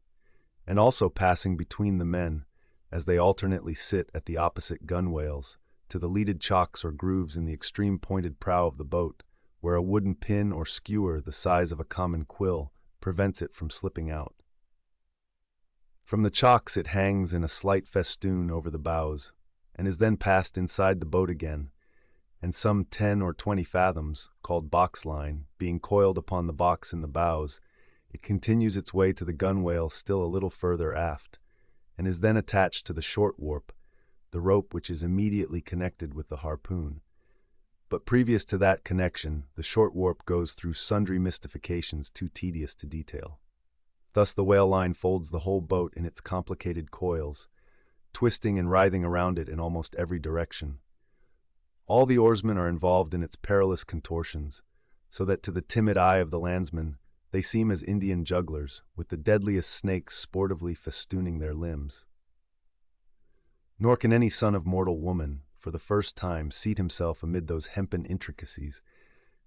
and also passing between the men, as they alternately sit at the opposite gunwales, to the leaded chocks or grooves in the extreme pointed prow of the boat, where a wooden pin or skewer the size of a common quill prevents it from slipping out. From the chocks it hangs in a slight festoon over the bows, and is then passed inside the boat again, and some 10 or 20 fathoms, called box line, being coiled upon the box in the bows, it continues its way to the gunwale still a little further aft, and is then attached to the short warp, the rope which is immediately connected with the harpoon. But previous to that connection, the short warp goes through sundry mystifications too tedious to detail. Thus the whale line folds the whole boat in its complicated coils, twisting and writhing around it in almost every direction. All the oarsmen are involved in its perilous contortions, so that to the timid eye of the landsman they seem as Indian jugglers, with the deadliest snakes sportively festooning their limbs. Nor can any son of mortal woman, for the first time, seat himself amid those hempen intricacies,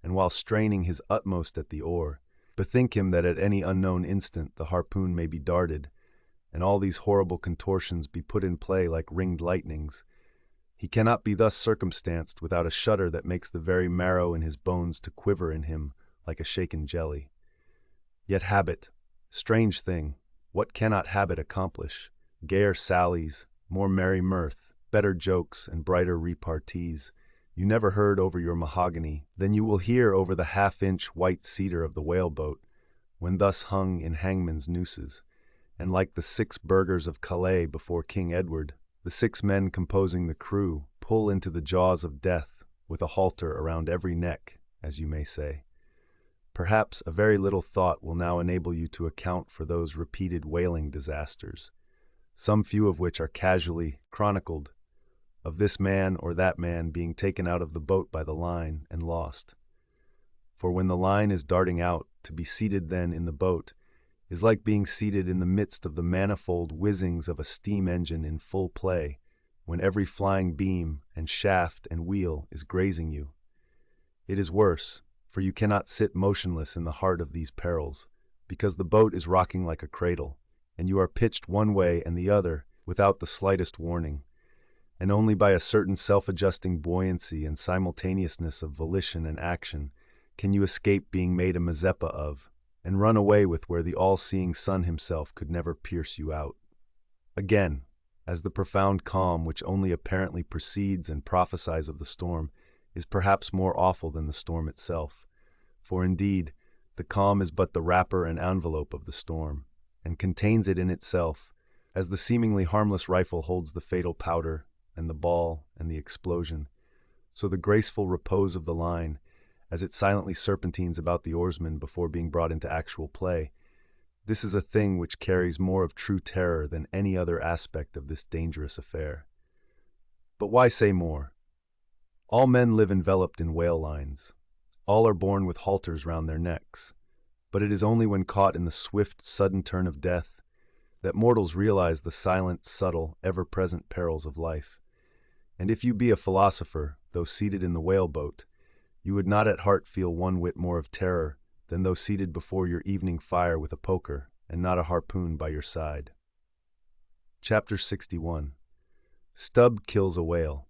and while straining his utmost at the oar, bethink him that at any unknown instant the harpoon may be darted, and all these horrible contortions be put in play like ringed lightnings. He cannot be thus circumstanced without a shudder that makes the very marrow in his bones to quiver in him like a shaken jelly. Yet habit, strange thing, what cannot habit accomplish? Gayer sallies, more merry mirth, better jokes, and brighter repartees, you never heard over your mahogany than you will hear over the half-inch white cedar of the whaleboat, when thus hung in hangman's nooses, and like the 6 burghers of Calais before King Edward, the 6 men composing the crew pull into the jaws of death with a halter around every neck, as you may say. Perhaps a very little thought will now enable you to account for those repeated whaling disasters, some few of which are casually chronicled, of this man or that man being taken out of the boat by the line and lost. For when the line is darting out, to be seated then in the boat is like being seated in the midst of the manifold whizzings of a steam engine in full play, when every flying beam and shaft and wheel is grazing you. It is worse, for you cannot sit motionless in the heart of these perils, because the boat is rocking like a cradle, and you are pitched one way and the other without the slightest warning, and only by a certain self-adjusting buoyancy and simultaneousness of volition and action can you escape being made a Mazeppa of, and run away with where the all-seeing sun himself could never pierce you out. Again, as the profound calm which only apparently precedes and prophesies of the storm is perhaps more awful than the storm itself, for indeed the calm is but the wrapper and envelope of the storm, and contains it in itself, as the seemingly harmless rifle holds the fatal powder and the ball and the explosion, so the graceful repose of the line, as it silently serpentines about the oarsmen before being brought into actual play, this is a thing which carries more of true terror than any other aspect of this dangerous affair. But why say more? All men live enveloped in whale lines, All are born with halters round their necks. But it is only when caught in the swift, sudden turn of death that mortals realize the silent, subtle, ever-present perils of life. And if you be a philosopher, though seated in the whale-boat, you would not at heart feel one whit more of terror than though seated before your evening fire with a poker and not a harpoon by your side. Chapter 61. Stubb kills a whale.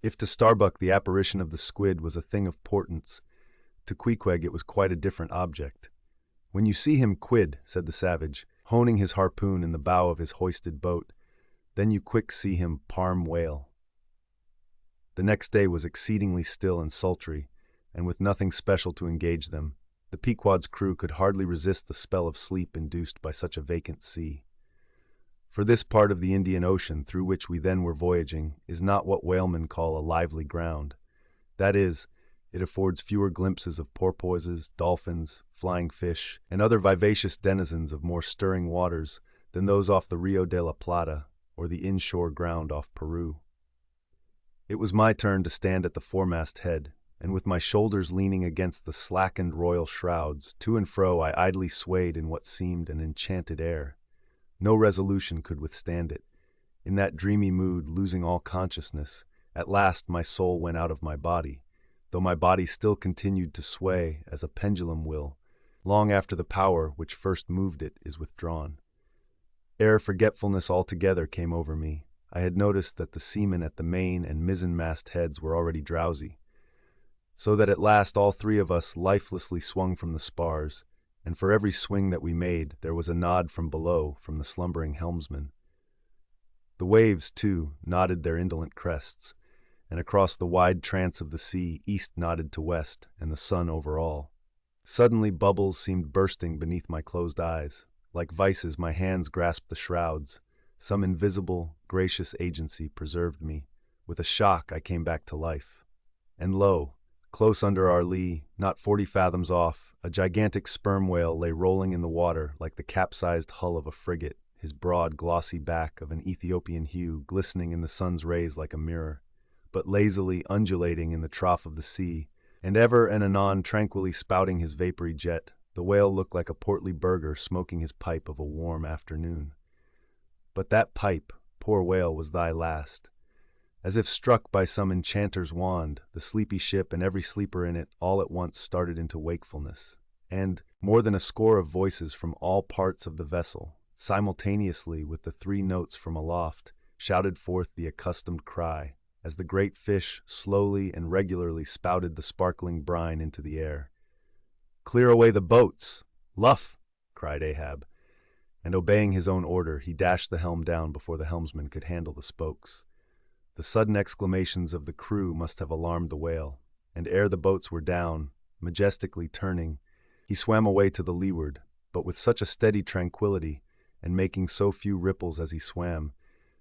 If to Starbuck the apparition of the squid was a thing of portents, to Queequeg it was quite a different object. "When you see him, quid," said the savage, honing his harpoon in the bow of his hoisted boat, "then you quick see him parm whale." The next day was exceedingly still and sultry, and with nothing special to engage them, the Pequod's crew could hardly resist the spell of sleep induced by such a vacant sea. For this part of the Indian Ocean through which we then were voyaging is not what whalemen call a lively ground. That is, it affords fewer glimpses of porpoises, dolphins, flying fish, and other vivacious denizens of more stirring waters than those off the Rio de la Plata or the inshore ground off Peru. It was my turn to stand at the foremast head, and with my shoulders leaning against the slackened royal shrouds, to and fro I idly swayed in what seemed an enchanted air. No resolution could withstand it. In that dreamy mood, losing all consciousness, at last my soul went out of my body, though my body still continued to sway as a pendulum will, long after the power which first moved it is withdrawn. Ere forgetfulness altogether came over me, I had noticed that the seamen at the main and mizzen-mast heads were already drowsy, so that at last all three of us lifelessly swung from the spars, and for every swing that we made there was a nod from below from the slumbering helmsman. The waves, too, nodded their indolent crests, and across the wide trance of the sea east nodded to west, and the sun over all. Suddenly bubbles seemed bursting beneath my closed eyes. Like vices my hands grasped the shrouds. Some invisible, gracious agency preserved me. With a shock I came back to life. And lo, close under our lee, not 40 fathoms off, a gigantic sperm whale lay rolling in the water like the capsized hull of a frigate, his broad, glossy back of an Ethiopian hue glistening in the sun's rays like a mirror, but lazily undulating in the trough of the sea, and ever and anon tranquilly spouting his vapory jet. The whale looked like a portly burgher smoking his pipe of a warm afternoon. But that pipe, poor whale, was thy last. As if struck by some enchanter's wand, the sleepy ship and every sleeper in it all at once started into wakefulness, and more than a score of voices from all parts of the vessel, simultaneously with the 3 notes from aloft, shouted forth the accustomed cry, as the great fish slowly and regularly spouted the sparkling brine into the air. "Clear away the boats! Luff!" cried Ahab, and obeying his own order, he dashed the helm down before the helmsman could handle the spokes. The sudden exclamations of the crew must have alarmed the whale, and ere the boats were down, majestically turning, he swam away to the leeward, but with such a steady tranquillity, and making so few ripples as he swam,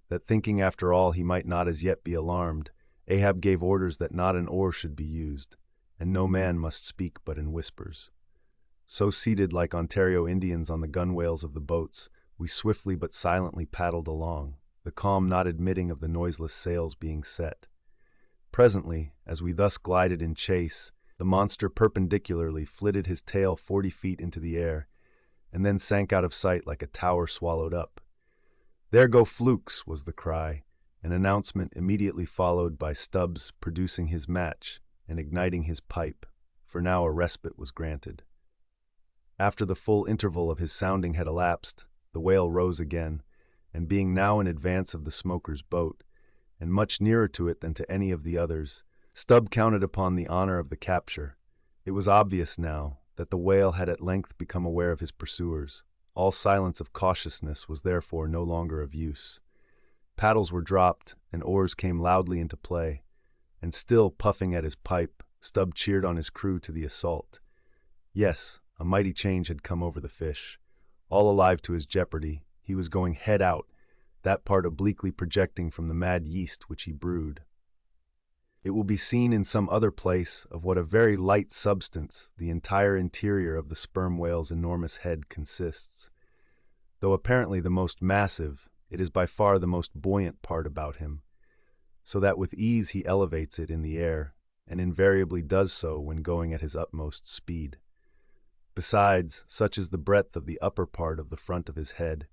that thinking after all he might not as yet be alarmed, Ahab gave orders that not an oar should be used, and no man must speak but in whispers. So seated like Ontario Indians on the gunwales of the boats, we swiftly but silently paddled along, the calm not admitting of the noiseless sails being set. Presently, as we thus glided in chase, the monster perpendicularly flitted his tail 40 feet into the air, and then sank out of sight like a tower swallowed up. "There go flukes!" was the cry, an announcement immediately followed by Stubbs producing his match and igniting his pipe, for now a respite was granted. After the full interval of his sounding had elapsed, the whale rose again, and being now in advance of the smoker's boat, and much nearer to it than to any of the others, Stubb counted upon the honor of the capture. It was obvious now that the whale had at length become aware of his pursuers. All silence of cautiousness was therefore no longer of use. Paddles were dropped, and oars came loudly into play, and still puffing at his pipe, Stubb cheered on his crew to the assault. Yes, a mighty change had come over the fish. All alive to his jeopardy, he was going head out, that part obliquely projecting from the mad yeast which he brewed. It will be seen in some other place of what a very light substance the entire interior of the sperm whale's enormous head consists. Though apparently the most massive, it is by far the most buoyant part about him, so that with ease he elevates it in the air, and invariably does so when going at his utmost speed. Besides, such is the breadth of the upper part of the front of his head,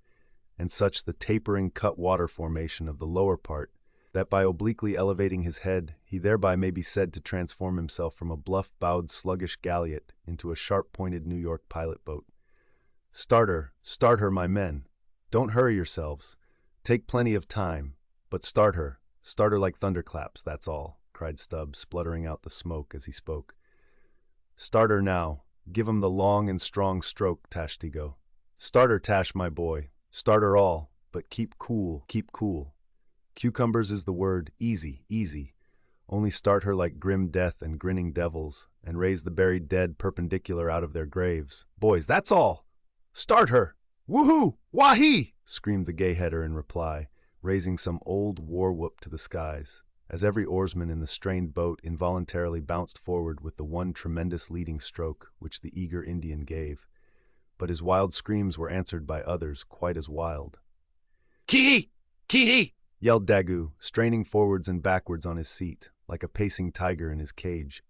and such the tapering cut-water formation of the lower part, that by obliquely elevating his head, he thereby may be said to transform himself from a bluff-bowed sluggish galliot into a sharp-pointed New York pilot boat. Start her, my men. Don't hurry yourselves. Take plenty of time, but start her like thunderclaps, that's all, cried Stubb, spluttering out the smoke as he spoke. Start her now. Give 'em the long and strong stroke, Tashtego. Start her, Tash, my boy. Start her all, but keep cool, keep cool. Cucumbers is the word, easy, easy. Only start her like grim death and grinning devils, and raise the buried dead perpendicular out of their graves. Boys, that's all! Start her! Woohoo! Wahee! Screamed the gay-header in reply, raising some old war-whoop to the skies, as every oarsman in the strained boat involuntarily bounced forward with the one tremendous leading stroke which the eager Indian gave. But his wild screams were answered by others quite as wild. "Ki-hee! Ki-hee!" yelled Daggoo, straining forwards and backwards on his seat, like a pacing tiger in his cage.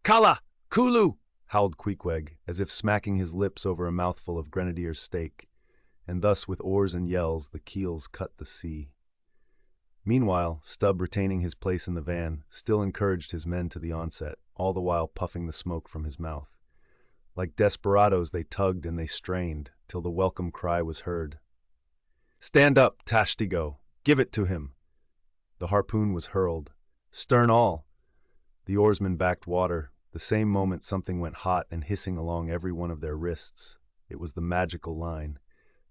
"Kala! Kulu!" howled Queequeg, as if smacking his lips over a mouthful of grenadier's steak, and thus with oars and yells the keels cut the sea. Meanwhile, Stubb, retaining his place in the van, still encouraged his men to the onset, all the while puffing the smoke from his mouth. Like desperadoes they tugged and they strained, till the welcome cry was heard. "Stand up, Tashtego! Give it to him!" The harpoon was hurled. Stern all! The oarsmen backed water. The same moment something went hot and hissing along every one of their wrists. It was the magical line.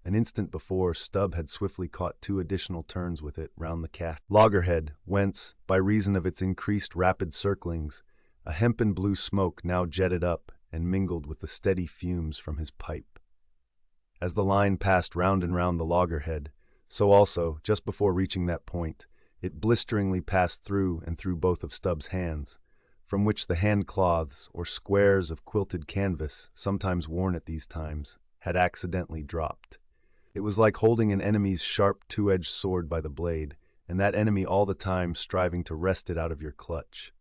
An instant before, Stubb had swiftly caught 2 additional turns with it round the loggerhead, whence, by reason of its increased rapid circlings, a hempen blue smoke now jetted up and mingled with the steady fumes from his pipe. As the line passed round and round the loggerhead, so also, just before reaching that point, it blisteringly passed through and through both of Stubb's hands, from which the hand-cloths, or squares of quilted canvas, sometimes worn at these times, had accidentally dropped. It was like holding an enemy's sharp 2-edged sword by the blade, and that enemy all the time striving to wrest it out of your clutch.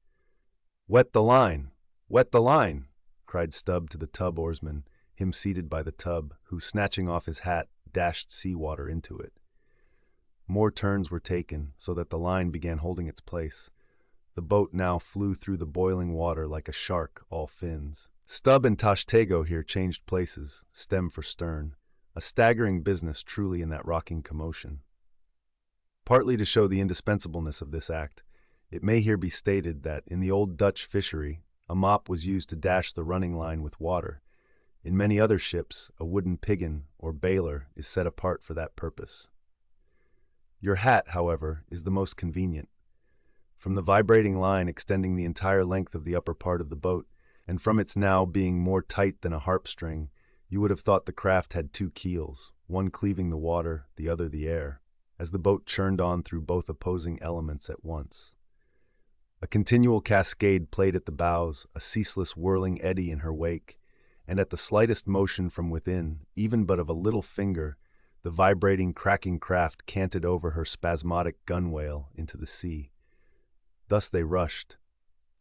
"Wet the line! Wet the line!" cried Stubb to the tub oarsman, him seated by the tub, who, snatching off his hat, dashed sea-water into it. More turns were taken, so that the line began holding its place. The boat now flew through the boiling water like a shark, all fins. Stubb and Tashtego here changed places, stem for stern. A staggering business truly in that rocking commotion. Partly to show the indispensableness of this act, it may here be stated that in the old Dutch fishery, a mop was used to dash the running line with water. In many other ships, a wooden piggin, or bailer, is set apart for that purpose. Your hat, however, is the most convenient. From the vibrating line extending the entire length of the upper part of the boat, and from its now being more tight than a harp string, you would have thought the craft had 2 keels, one cleaving the water, the other the air, as the boat churned on through both opposing elements at once. A continual cascade played at the bows, a ceaseless whirling eddy in her wake, and at the slightest motion from within, even but of a little finger, the vibrating, cracking craft canted over her spasmodic gunwale into the sea. Thus they rushed,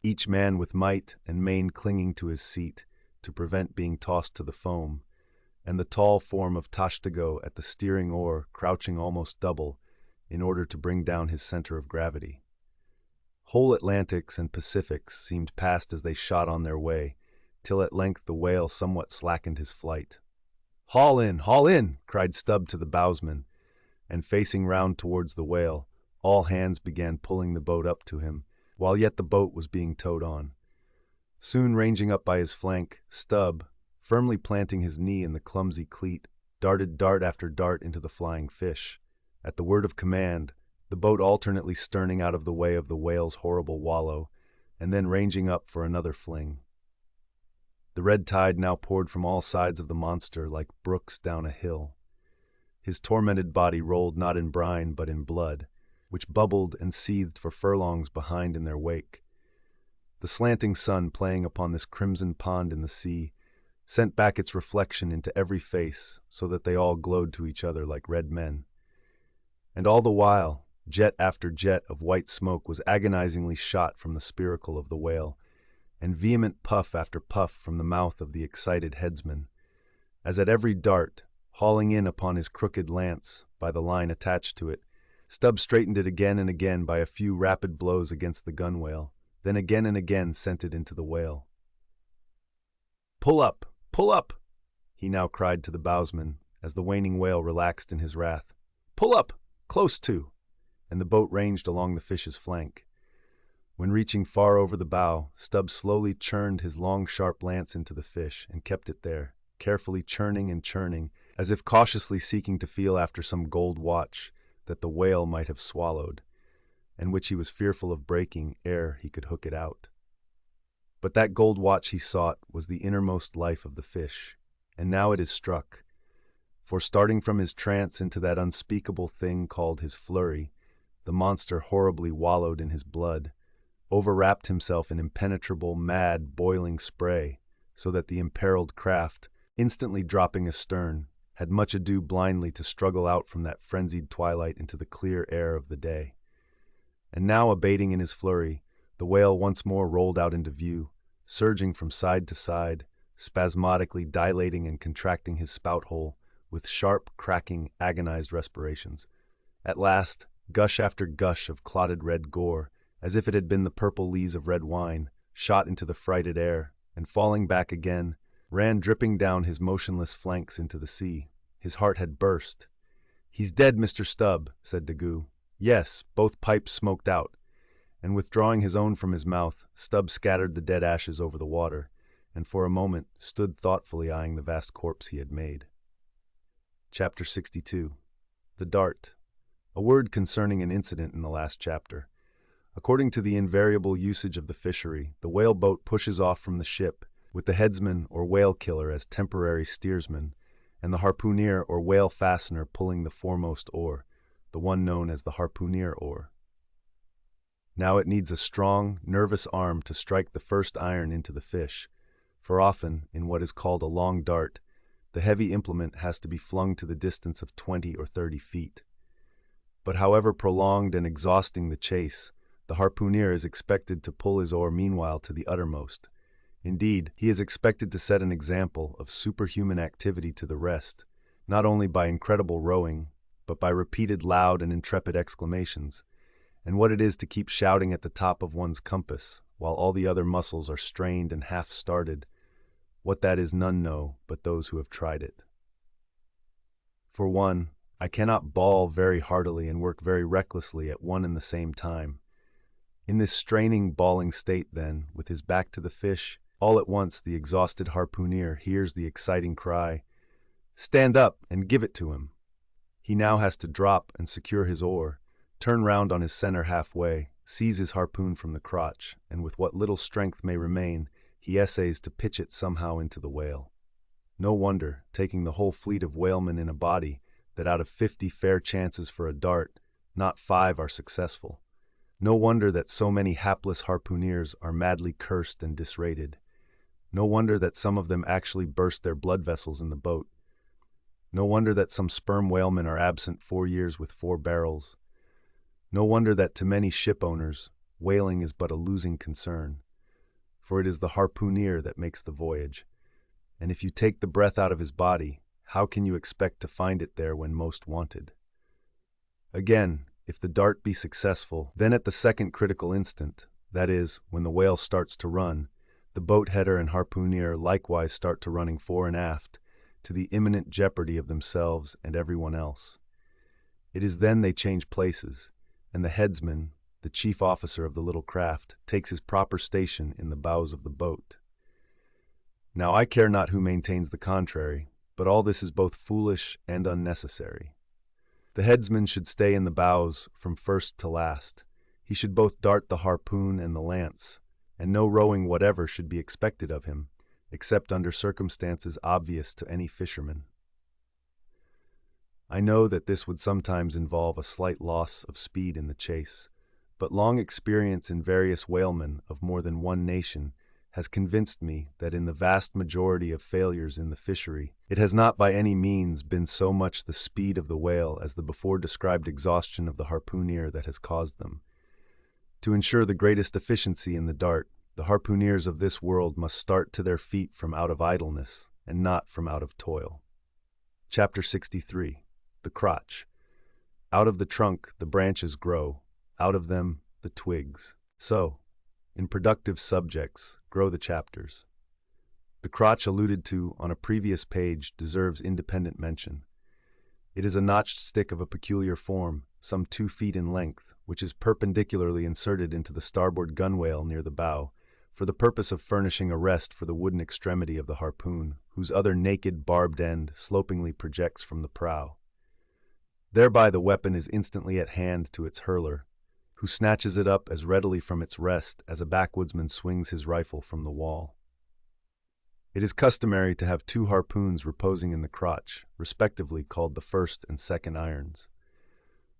each man with might and main clinging to his seat, to prevent being tossed to the foam, and the tall form of Tashtego at the steering oar crouching almost double, in order to bring down his center of gravity. Whole Atlantics and Pacifics seemed passed as they shot on their way, till at length the whale somewhat slackened his flight. Haul in!" cried Stubb to the bowsman, and facing round towards the whale, all hands began pulling the boat up to him, while yet the boat was being towed on. Soon ranging up by his flank, Stubb, firmly planting his knee in the clumsy cleat, darted dart after dart into the flying fish. At the word of command, the boat alternately sterning out of the way of the whale's horrible wallow, and then ranging up for another fling. The red tide now poured from all sides of the monster like brooks down a hill. His tormented body rolled not in brine but in blood, which bubbled and seethed for furlongs behind in their wake. The slanting sun playing upon this crimson pond in the sea sent back its reflection into every face, so that they all glowed to each other like red men. And all the while, Jet after jet of white smoke was agonizingly shot from the spiracle of the whale, and vehement puff after puff from the mouth of the excited headsman, as at every dart, hauling in upon his crooked lance by the line attached to it, Stubb straightened it again and again by a few rapid blows against the gunwale, then again and again sent it into the whale. "Pull up! Pull up!" he now cried to the bowsman, as the waning whale relaxed in his wrath. "Pull up! Close to!" And the boat ranged along the fish's flank. When reaching far over the bow, Stubb slowly churned his long sharp lance into the fish and kept it there, carefully churning and churning, as if cautiously seeking to feel after some gold watch that the whale might have swallowed, and which he was fearful of breaking ere he could hook it out. But that gold watch he sought was the innermost life of the fish, and now it is struck. For starting from his trance into that unspeakable thing called his flurry, the monster horribly wallowed in his blood, overwrapped himself in impenetrable, mad, boiling spray, so that the imperiled craft, instantly dropping astern, had much ado blindly to struggle out from that frenzied twilight into the clear air of the day. And now, abating in his flurry, the whale once more rolled out into view, surging from side to side, spasmodically dilating and contracting his spout hole, with sharp, cracking, agonized respirations. At last, gush after gush of clotted red gore, as if it had been the purple lees of red wine, shot into the frighted air, and falling back again, ran dripping down his motionless flanks into the sea. His heart had burst. "He's dead, Mr. Stubb," said Daggoo. "Yes, both pipes smoked out." And withdrawing his own from his mouth, Stubb scattered the dead ashes over the water, and for a moment stood thoughtfully eyeing the vast corpse he had made. Chapter 62. The Dart. A word concerning an incident in the last chapter. According to the invariable usage of the fishery, the whale boat pushes off from the ship, with the headsman or whale killer as temporary steersman, and the harpooner or whale fastener pulling the foremost oar, the one known as the harpooner oar. Now it needs a strong, nervous arm to strike the first iron into the fish, for often, in what is called a long dart, the heavy implement has to be flung to the distance of 20 or 30 feet. But however prolonged and exhausting the chase, the harpooner is expected to pull his oar meanwhile to the uttermost. Indeed, he is expected to set an example of superhuman activity to the rest, not only by incredible rowing, but by repeated loud and intrepid exclamations, and what it is to keep shouting at the top of one's compass, while all the other muscles are strained and half-started. What that is none know but those who have tried it. For one, I cannot bawl very heartily and work very recklessly at one and the same time. In this straining, bawling state, then, with his back to the fish, all at once the exhausted harpooner hears the exciting cry, "Stand up and give it to him." He now has to drop and secure his oar, turn round on his center halfway, seize his harpoon from the crotch, and with what little strength may remain, he essays to pitch it somehow into the whale. No wonder, taking the whole fleet of whalemen in a body, that out of 50 fair chances for a dart, not 5 are successful. No wonder that so many hapless harpooneers are madly cursed and disrated. No wonder that some of them actually burst their blood vessels in the boat. No wonder that some sperm whalemen are absent 4 years with 4 barrels. No wonder that to many ship owners, whaling is but a losing concern. For it is the harpooner that makes the voyage. And if you take the breath out of his body, how can you expect to find it there when most wanted? Again, if the dart be successful, then at the second critical instant, that is, when the whale starts to run, the boat header and harpooner likewise start to running fore and aft, to the imminent jeopardy of themselves and everyone else. It is then they change places, and the headsman, the chief officer of the little craft, takes his proper station in the bows of the boat. Now I care not who maintains the contrary, but all this is both foolish and unnecessary. The headsman should stay in the bows from first to last. He should both dart the harpoon and the lance, and no rowing whatever should be expected of him, except under circumstances obvious to any fisherman. I know that this would sometimes involve a slight loss of speed in the chase, but long experience in various whalemen of more than one nation has convinced me that in the vast majority of failures in the fishery, it has not by any means been so much the speed of the whale as the before-described exhaustion of the harpooner that has caused them. To ensure the greatest efficiency in the dart, the harpooneers of this world must start to their feet from out of idleness, and not from out of toil. Chapter 63. The Crotch. Out of the trunk the branches grow, out of them the twigs. So, in productive subjects, grow the chapters. The crotch alluded to on a previous page deserves independent mention. It is a notched stick of a peculiar form, some 2 feet in length, which is perpendicularly inserted into the starboard gunwale near the bow, for the purpose of furnishing a rest for the wooden extremity of the harpoon, whose other naked, barbed end slopingly projects from the prow. Thereby the weapon is instantly at hand to its hurler, who snatches it up as readily from its rest as a backwoodsman swings his rifle from the wall. It is customary to have 2 harpoons reposing in the crotch, respectively called the first and second irons.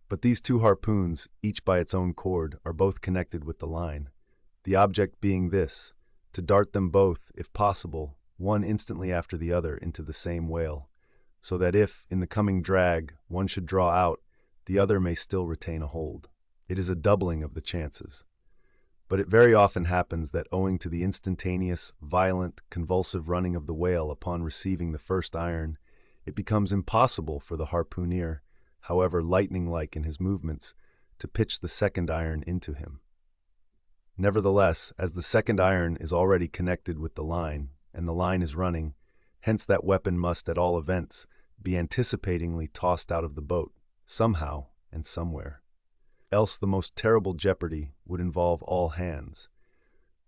But these 2 harpoons, each by its own cord, are both connected with the line, the object being this, to dart them both, if possible, one instantly after the other into the same whale, so that if, in the coming drag, one should draw out, the other may still retain a hold. It is a doubling of the chances. But it very often happens that owing to the instantaneous, violent, convulsive running of the whale upon receiving the first iron, it becomes impossible for the harpooner, however lightning-like in his movements, to pitch the second iron into him. Nevertheless, as the second iron is already connected with the line, and the line is running, hence that weapon must, at all events, be anticipatingly tossed out of the boat, somehow and somewhere. Else the most terrible jeopardy would involve all hands.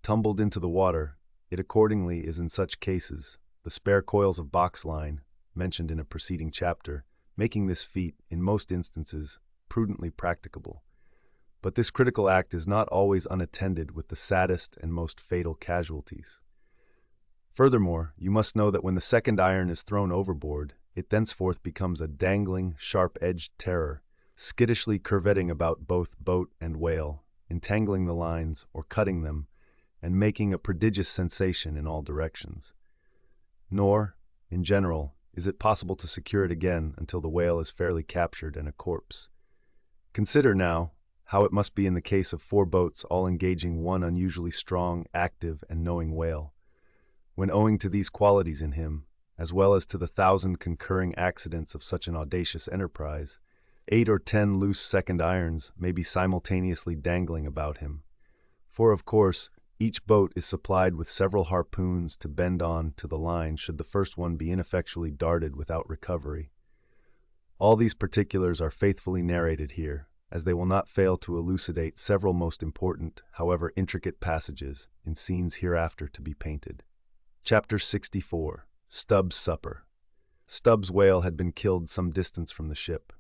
Tumbled into the water, it accordingly is in such cases, the spare coils of box line, mentioned in a preceding chapter, making this feat, in most instances, prudently practicable. But this critical act is not always unattended with the saddest and most fatal casualties. Furthermore, you must know that when the second iron is thrown overboard, it thenceforth becomes a dangling, sharp-edged terror, skittishly curvetting about both boat and whale, entangling the lines or cutting them, and making a prodigious sensation in all directions. Nor, in general, is it possible to secure it again until the whale is fairly captured and a corpse. Consider now how it must be in the case of 4 boats all engaging one unusually strong, active, and knowing whale, when owing to these qualities in him, as well as to the 1,000 concurring accidents of such an audacious enterprise, 8 or 10 loose second irons may be simultaneously dangling about him. For, of course, each boat is supplied with several harpoons to bend on to the line should the first one be ineffectually darted without recovery. All these particulars are faithfully narrated here, as they will not fail to elucidate several most important, however intricate passages in scenes hereafter to be painted. Chapter 64. Stubb's Supper. Stubb's whale had been killed some distance from the ship.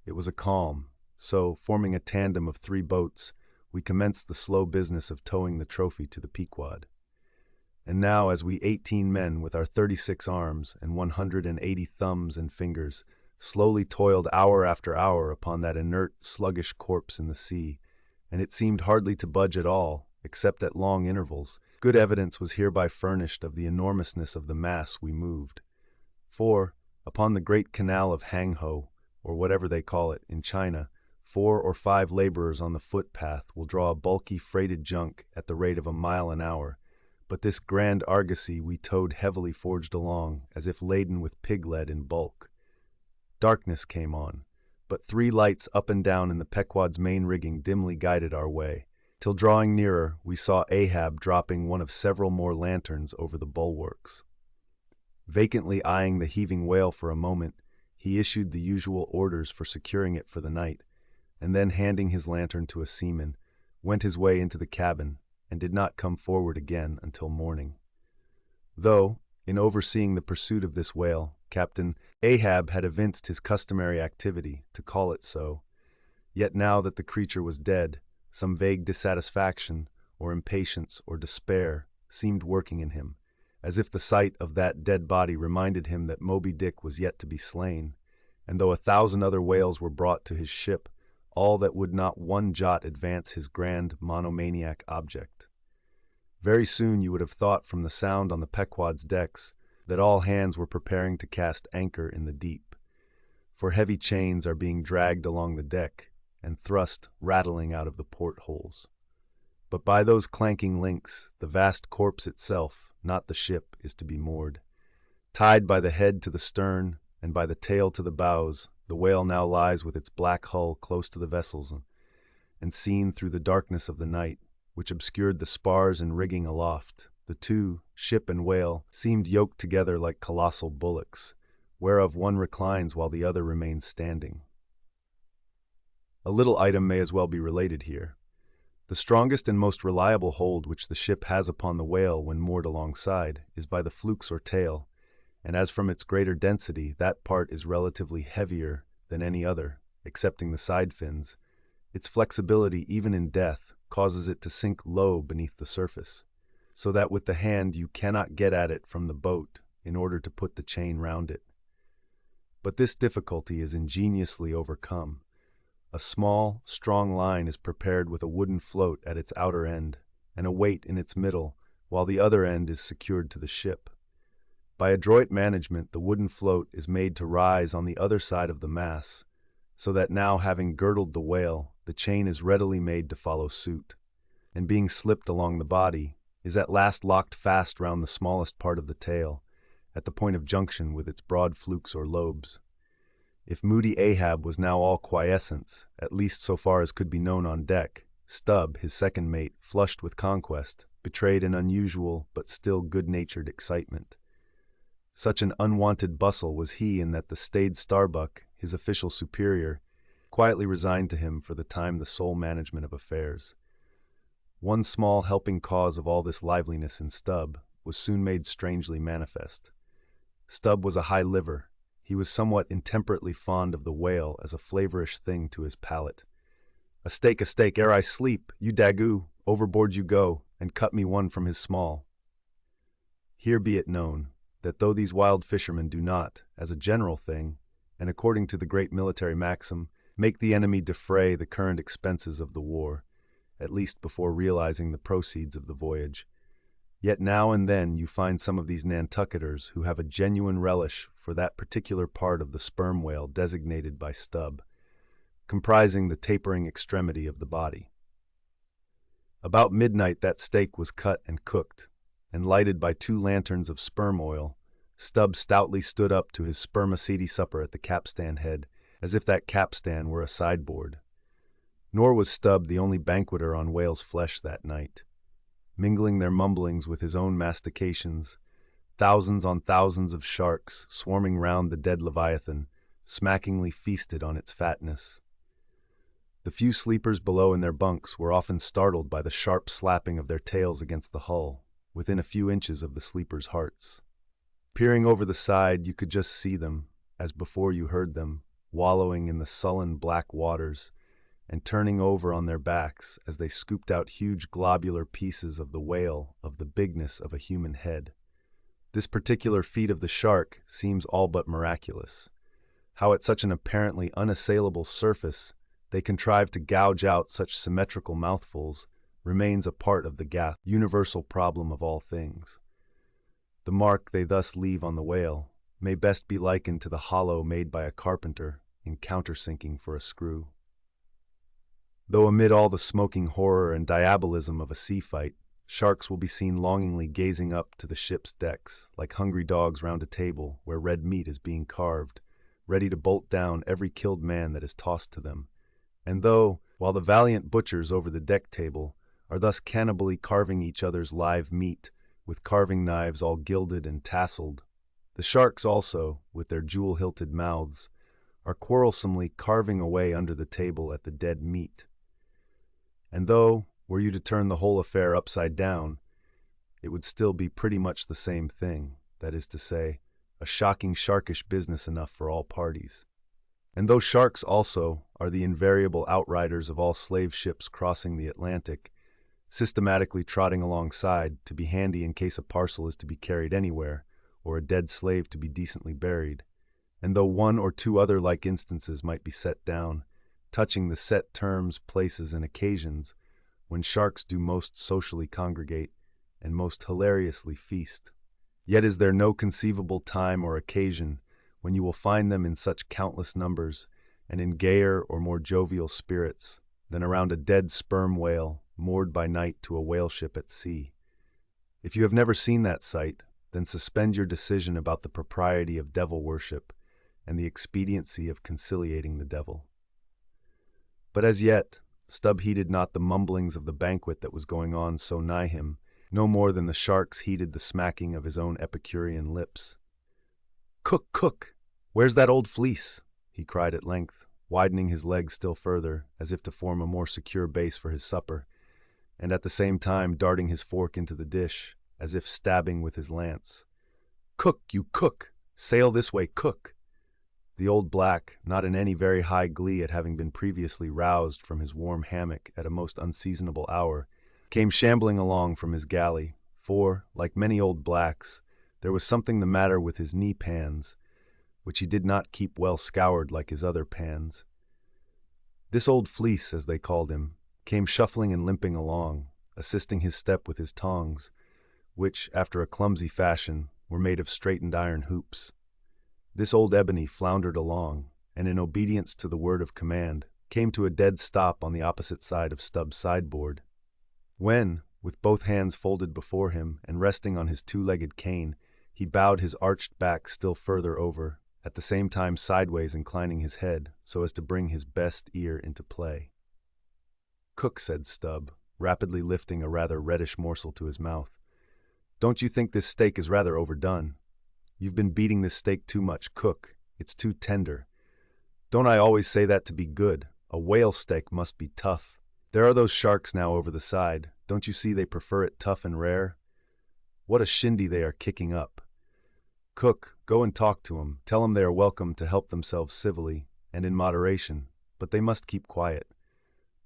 It was a calm, so, forming a tandem of 3 boats, we commenced the slow business of towing the trophy to the Pequod. And now, as we 18 men with our 36 arms and 180 thumbs and fingers slowly toiled hour after hour upon that inert, sluggish corpse in the sea, and it seemed hardly to budge at all, except at long intervals, good evidence was hereby furnished of the enormousness of the mass we moved. For, upon the great canal of Hangho, or whatever they call it, in China, 4 or 5 laborers on the footpath will draw a bulky freighted junk at the rate of a mile an hour, but this grand argosy we towed heavily forged along, as if laden with pig-lead in bulk. Darkness came on, but 3 lights up and down in the Pequod's main rigging dimly guided our way, till drawing nearer we saw Ahab dropping one of several more lanterns over the bulwarks. Vacantly eyeing the heaving whale for a moment, he issued the usual orders for securing it for the night, and then handing his lantern to a seaman, went his way into the cabin, and did not come forward again until morning. Though, in overseeing the pursuit of this whale, Captain Ahab had evinced his customary activity, to call it so, yet now that the creature was dead, some vague dissatisfaction, or impatience, or despair seemed working in him, as if the sight of that dead body reminded him that Moby-Dick was yet to be slain, and though 1,000 other whales were brought to his ship, all that would not one jot advance his grand monomaniac object. Very soon you would have thought from the sound on the Pequod's decks that all hands were preparing to cast anchor in the deep, for heavy chains are being dragged along the deck and thrust rattling out of the portholes. But by those clanking links, the vast corpse itself, not the ship, is to be moored. Tied by the head to the stern and by the tail to the bows, the whale now lies with its black hull close to the vessels, and seen through the darkness of the night, which obscured the spars and rigging aloft, the two, ship and whale, seemed yoked together like colossal bullocks, whereof one reclines while the other remains standing. A little item may as well be related here. The strongest and most reliable hold which the ship has upon the whale when moored alongside is by the flukes or tail, and as from its greater density, that part is relatively heavier than any other, excepting the side fins. Its flexibility, even in death, causes it to sink low beneath the surface, so that with the hand you cannot get at it from the boat in order to put the chain round it. But this difficulty is ingeniously overcome. A small, strong line is prepared with a wooden float at its outer end and a weight in its middle, while the other end is secured to the ship. By adroit management, the wooden float is made to rise on the other side of the mass, so that now, having girdled the whale, the chain is readily made to follow suit, and being slipped along the body, is at last locked fast round the smallest part of the tail, at the point of junction with its broad flukes or lobes. If moody Ahab was now all quiescence, at least so far as could be known on deck, Stubb, his second mate, flushed with conquest, betrayed an unusual but still good-natured excitement. Such an unwonted bustle was he in that the staid Starbuck, his official superior, quietly resigned to him for the time the sole management of affairs. One small helping cause of all this liveliness in Stubb was soon made strangely manifest. Stubb was a high liver. He was somewhat intemperately fond of the whale as a flavorish thing to his palate. A steak, ere I sleep, you dagoo, overboard you go, and cut me one from his small. Here be it known, that though these wild fishermen do not, as a general thing, and according to the great military maxim, make the enemy defray the current expenses of the war, at least before realizing the proceeds of the voyage, yet now and then you find some of these Nantucketers who have a genuine relish for that particular part of the sperm whale designated by Stubb, comprising the tapering extremity of the body. About midnight that steak was cut and cooked, and lighted by 2 lanterns of sperm oil, Stubb stoutly stood up to his spermaceti supper at the capstan head, as if that capstan were a sideboard. Nor was Stubb the only banqueter on whale's flesh that night. Mingling their mumblings with his own mastications, thousands on thousands of sharks, swarming round the dead leviathan, smackingly feasted on its fatness. The few sleepers below in their bunks were often startled by the sharp slapping of their tails against the hull, within a few inches of the sleepers' hearts. Peering over the side, you could just see them, as before you heard them, wallowing in the sullen black waters, and turning over on their backs as they scooped out huge globular pieces of the whale of the bigness of a human head. This particular feat of the shark seems all but miraculous. How at such an apparently unassailable surface they contrive to gouge out such symmetrical mouthfuls remains a part of the universal problem of all things. The mark they thus leave on the whale may best be likened to the hollow made by a carpenter in countersinking for a screw. Though amid all the smoking horror and diabolism of a sea fight, sharks will be seen longingly gazing up to the ship's decks, like hungry dogs round a table where red meat is being carved, ready to bolt down every killed man that is tossed to them. And though, while the valiant butchers over the deck table are thus cannibally carving each other's live meat, with carving knives all gilded and tasseled, the sharks also, with their jewel-hilted mouths, are quarrelsomely carving away under the table at the dead meat. And though, were you to turn the whole affair upside down, it would still be pretty much the same thing, that is to say, a shocking sharkish business enough for all parties. And though sharks also are the invariable outriders of all slave ships crossing the Atlantic, systematically trotting alongside to be handy in case a parcel is to be carried anywhere, or a dead slave to be decently buried, and though 1 or 2 other like instances might be set down, touching the set terms, places, and occasions when sharks do most socially congregate, and most hilariously feast. Yet is there no conceivable time or occasion when you will find them in such countless numbers, and in gayer or more jovial spirits, than around a dead sperm whale moored by night to a whale ship at sea. If you have never seen that sight, then suspend your decision about the propriety of devil worship and the expediency of conciliating the devil. But as yet, Stubb heeded not the mumblings of the banquet that was going on so nigh him, no more than the sharks heeded the smacking of his own Epicurean lips. "Cook, cook! Where's that old fleece?" he cried at length, widening his legs still further, as if to form a more secure base for his supper, and at the same time darting his fork into the dish, as if stabbing with his lance. "Cook, you cook! Sail this way, cook!" The old black, not in any very high glee at having been previously roused from his warm hammock at a most unseasonable hour, came shambling along from his galley, for, like many old blacks, there was something the matter with his knee-pans, which he did not keep well scoured like his other pans. This old fleece, as they called him, came shuffling and limping along, assisting his step with his tongs, which, after a clumsy fashion, were made of straightened iron hoops. This old ebony floundered along, and in obedience to the word of command, came to a dead stop on the opposite side of Stubb's sideboard. When, with both hands folded before him and resting on his two-legged cane, he bowed his arched back still further over, at the same time sideways inclining his head so as to bring his best ear into play. "Cook," said Stubb, rapidly lifting a rather reddish morsel to his mouth, "don't you think this steak is rather overdone? You've been beating this steak too much, cook. It's too tender. Don't I always say that to be good? A whale steak must be tough. There are those sharks now over the side. Don't you see they prefer it tough and rare? What a shindy they are kicking up. Cook, go and talk to 'em. Tell 'em they are welcome to help themselves civilly and in moderation, but they must keep quiet.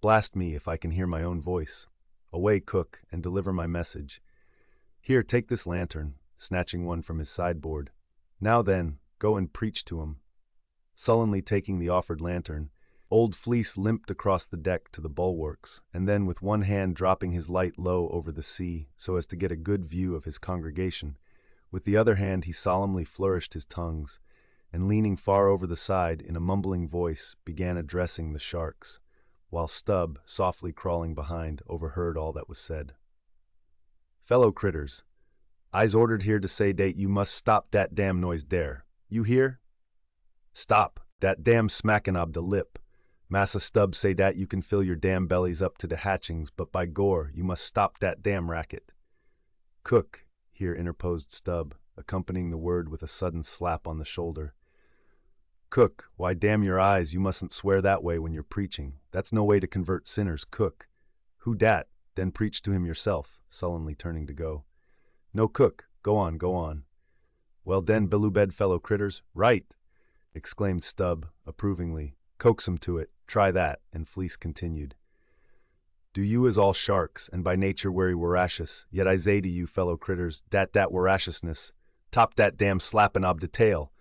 Blast me if I can hear my own voice. Away, cook, and deliver my message. Here, take this lantern," snatching one from his sideboard. "Now then, go and preach to 'em." Sullenly taking the offered lantern, old Fleece limped across the deck to the bulwarks, and then with one hand dropping his light low over the sea so as to get a good view of his congregation, with the other hand he solemnly flourished his tongues, and leaning far over the side in a mumbling voice began addressing the sharks, while Stubb, softly crawling behind, overheard all that was said. "Fellow critters, I's ordered here to say dat you must stop dat damn noise dere. You hear? Stop, dat damn smacking ob de lip. Massa Stubb say dat you can fill your damn bellies up to the hatchings, but by gore, you must stop dat damn racket." "Cook," here interposed Stubb, accompanying the word with a sudden slap on the shoulder. "Cook, why damn your eyes, you mustn't swear that way when you're preaching. That's no way to convert sinners, cook." "Who dat? Then preach to him yourself," sullenly turning to go. "No, cook, go on, go on." "Well den, Bilubed, fellow critters, right!" exclaimed Stubb, approvingly. "Coax 'em to it, try that," and Fleece continued. "Do you is all sharks, and by nature wery waracious, yet I say to you, fellow critters, dat waraciousness, top dat damn slappin' ob de tail.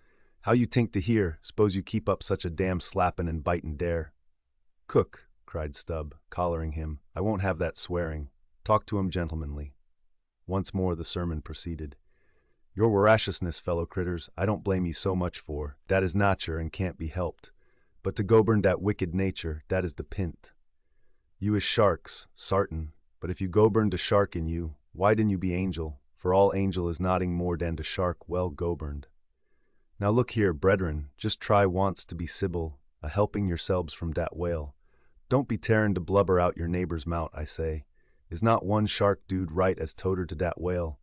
How you tink to hear, s'pose you keep up such a damn slappin' and bitin' dare?" "Cook," cried Stubb, collaring him, "I won't have that swearing. Talk to him gentlemanly." Once more the sermon proceeded. "Your waraciousness, fellow critters, I don't blame you so much for. Dat is nature and can't be helped. But to govern dat wicked nature, dat is de pint. You is sharks, sartin, but if you govern de shark in you, why didn't you be angel? For all angel is nothing more dan de shark well governed. Now look here, brethren, just try once to be civil, a helping yourselves from dat whale. Don't be tearing de blubber out your neighbor's mouth, I say. Is not one shark dude right as toter to dat whale?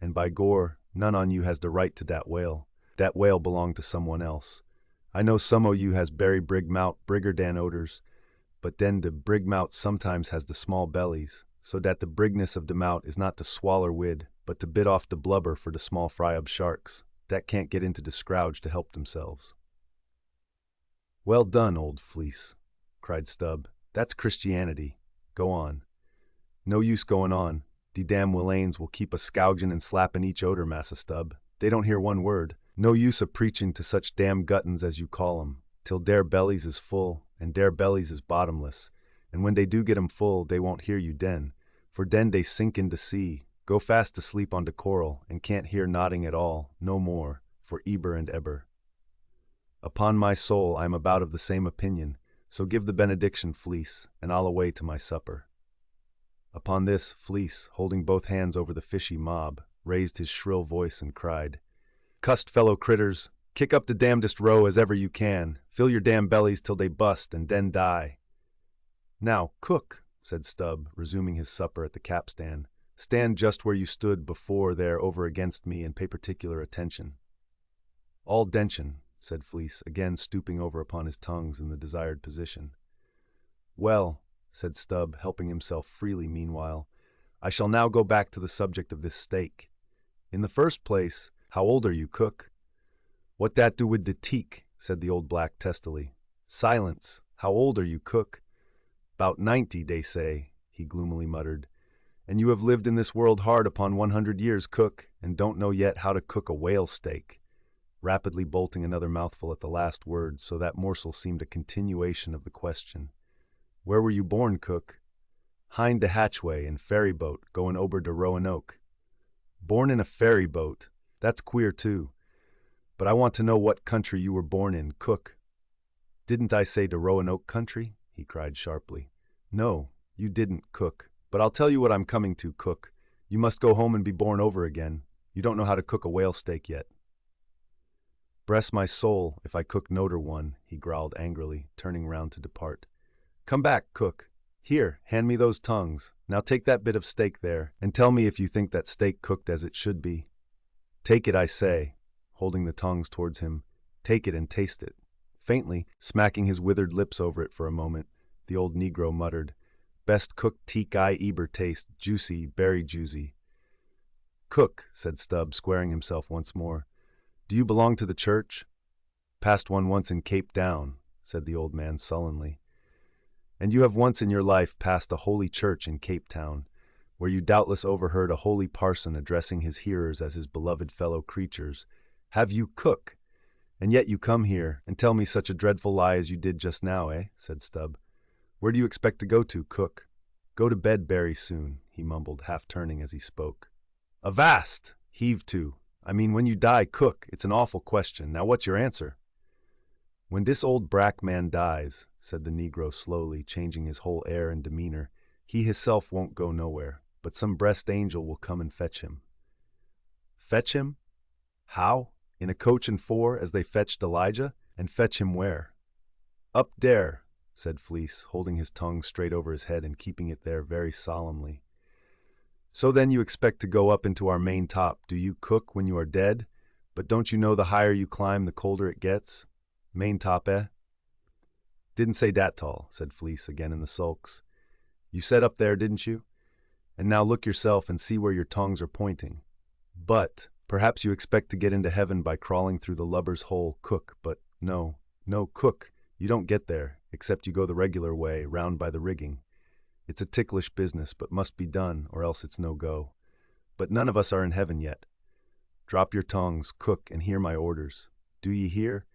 And by gore, none on you has de right to dat whale. Dat whale belong to someone else. I know some o' you has berry brig mout brigger dan oders, but den de brig mout sometimes has de small bellies, so dat de brigness of de mout is not to swaller wid, but to bit off de blubber for de small fry ob sharks, dat can't get into de scrouge to help themselves." "Well done, old Fleece," cried Stubb. "That's Christianity. Go on." "No use going on. De damn willains will keep a scougin' and slappin' each oder, Massa Stubb. They don't hear one word. No use a preachin' to such damn guttons as you call 'em, till dere bellies is full, and dere bellies is bottomless, and when they do get 'em full, they won't hear you den, for den they sink in de sea, Go fast to sleep on de coral, and can't hear nodding at all, no more, for Eber and Eber. Upon my soul, I am about of the same opinion, so give the benediction, Fleece, and I'll away to my supper. Upon this, Fleece, holding both hands over the fishy mob, raised his shrill voice and cried, "Cussed fellow critters, kick up the damnedest row as ever you can, fill your damn bellies till they bust, and then die." "Now, cook," said Stubb, resuming his supper at the capstan, "stand just where you stood before there over against me and pay particular attention." "All dention," said Fleece, again stooping over upon his tongues in the desired position. "Well," said Stubb, helping himself freely meanwhile, "I shall now go back to the subject of this steak. In the first place, how old are you, cook?" "What dat do wid de teak?" said the old black testily. "Silence! How old are you, cook?" "'Bout 90, dey say," he gloomily muttered. "And you have lived in this world hard upon 100 years, cook, and don't know yet how to cook a whale steak," rapidly bolting another mouthful at the last word, so that morsel seemed a continuation of the question. "Where were you born, cook?" "Hind de hatchway, in ferry boat, goin' ober de Roanoke." "Born in a ferry boat? That's queer, too. But I want to know what country you were born in, cook." "Didn't I say de Roanoke country?" he cried sharply. "No, you didn't, cook. But I'll tell you what I'm coming to, cook. You must go home and be born over again. You don't know how to cook a whale steak yet." "Bress my soul, if I cook noder one," he growled angrily, turning round to depart. "Come back, cook. Here, hand me those tongues. Now take that bit of steak there, and tell me if you think that steak cooked as it should be. Take it, I say," holding the tongues towards him. "Take it and taste it." Faintly, smacking his withered lips over it for a moment, the old negro muttered, "Best cooked teak I eber taste, juicy, berry juicy." "Cook," said Stubb, squaring himself once more, "do you belong to the church?" "Passed one once in Cape Town," said the old man sullenly. "And you have once in your life passed a holy church in Cape Town, where you doubtless overheard a holy parson addressing his hearers as his beloved fellow creatures. Have you, cook? And yet you come here and tell me such a dreadful lie as you did just now, eh?" said Stubb. "Where do you expect to go to, cook?" "Go to bed berry soon," he mumbled, half turning as he spoke. "Avast! Heave to! I mean, when you die, cook, it's an awful question. Now what's your answer?" "When this old brack man dies," said the negro slowly, changing his whole air and demeanor, "he hisself won't go nowhere, but some breast angel will come and fetch him." "Fetch him? How? In a coach and four, as they fetched Elijah? And fetch him where?" "Up dere," said Fleece, holding his tongue straight over his head and keeping it there very solemnly. "So then you expect to go up into our main top, do you, cook, when you are dead? But don't you know the higher you climb, the colder it gets? Main top, eh?" "Didn't say dat tall," said Fleece, again in the sulks. "You said up there, didn't you? And now look yourself and see where your tongues are pointing. But perhaps you expect to get into heaven by crawling through the lubber's hole, cook, but no, cook, you don't get there, except you go the regular way, round by the rigging. It's a ticklish business, but must be done, or else it's no go. But none of us are in heaven yet. Drop your tongues, cook, and hear my orders. Do ye hear?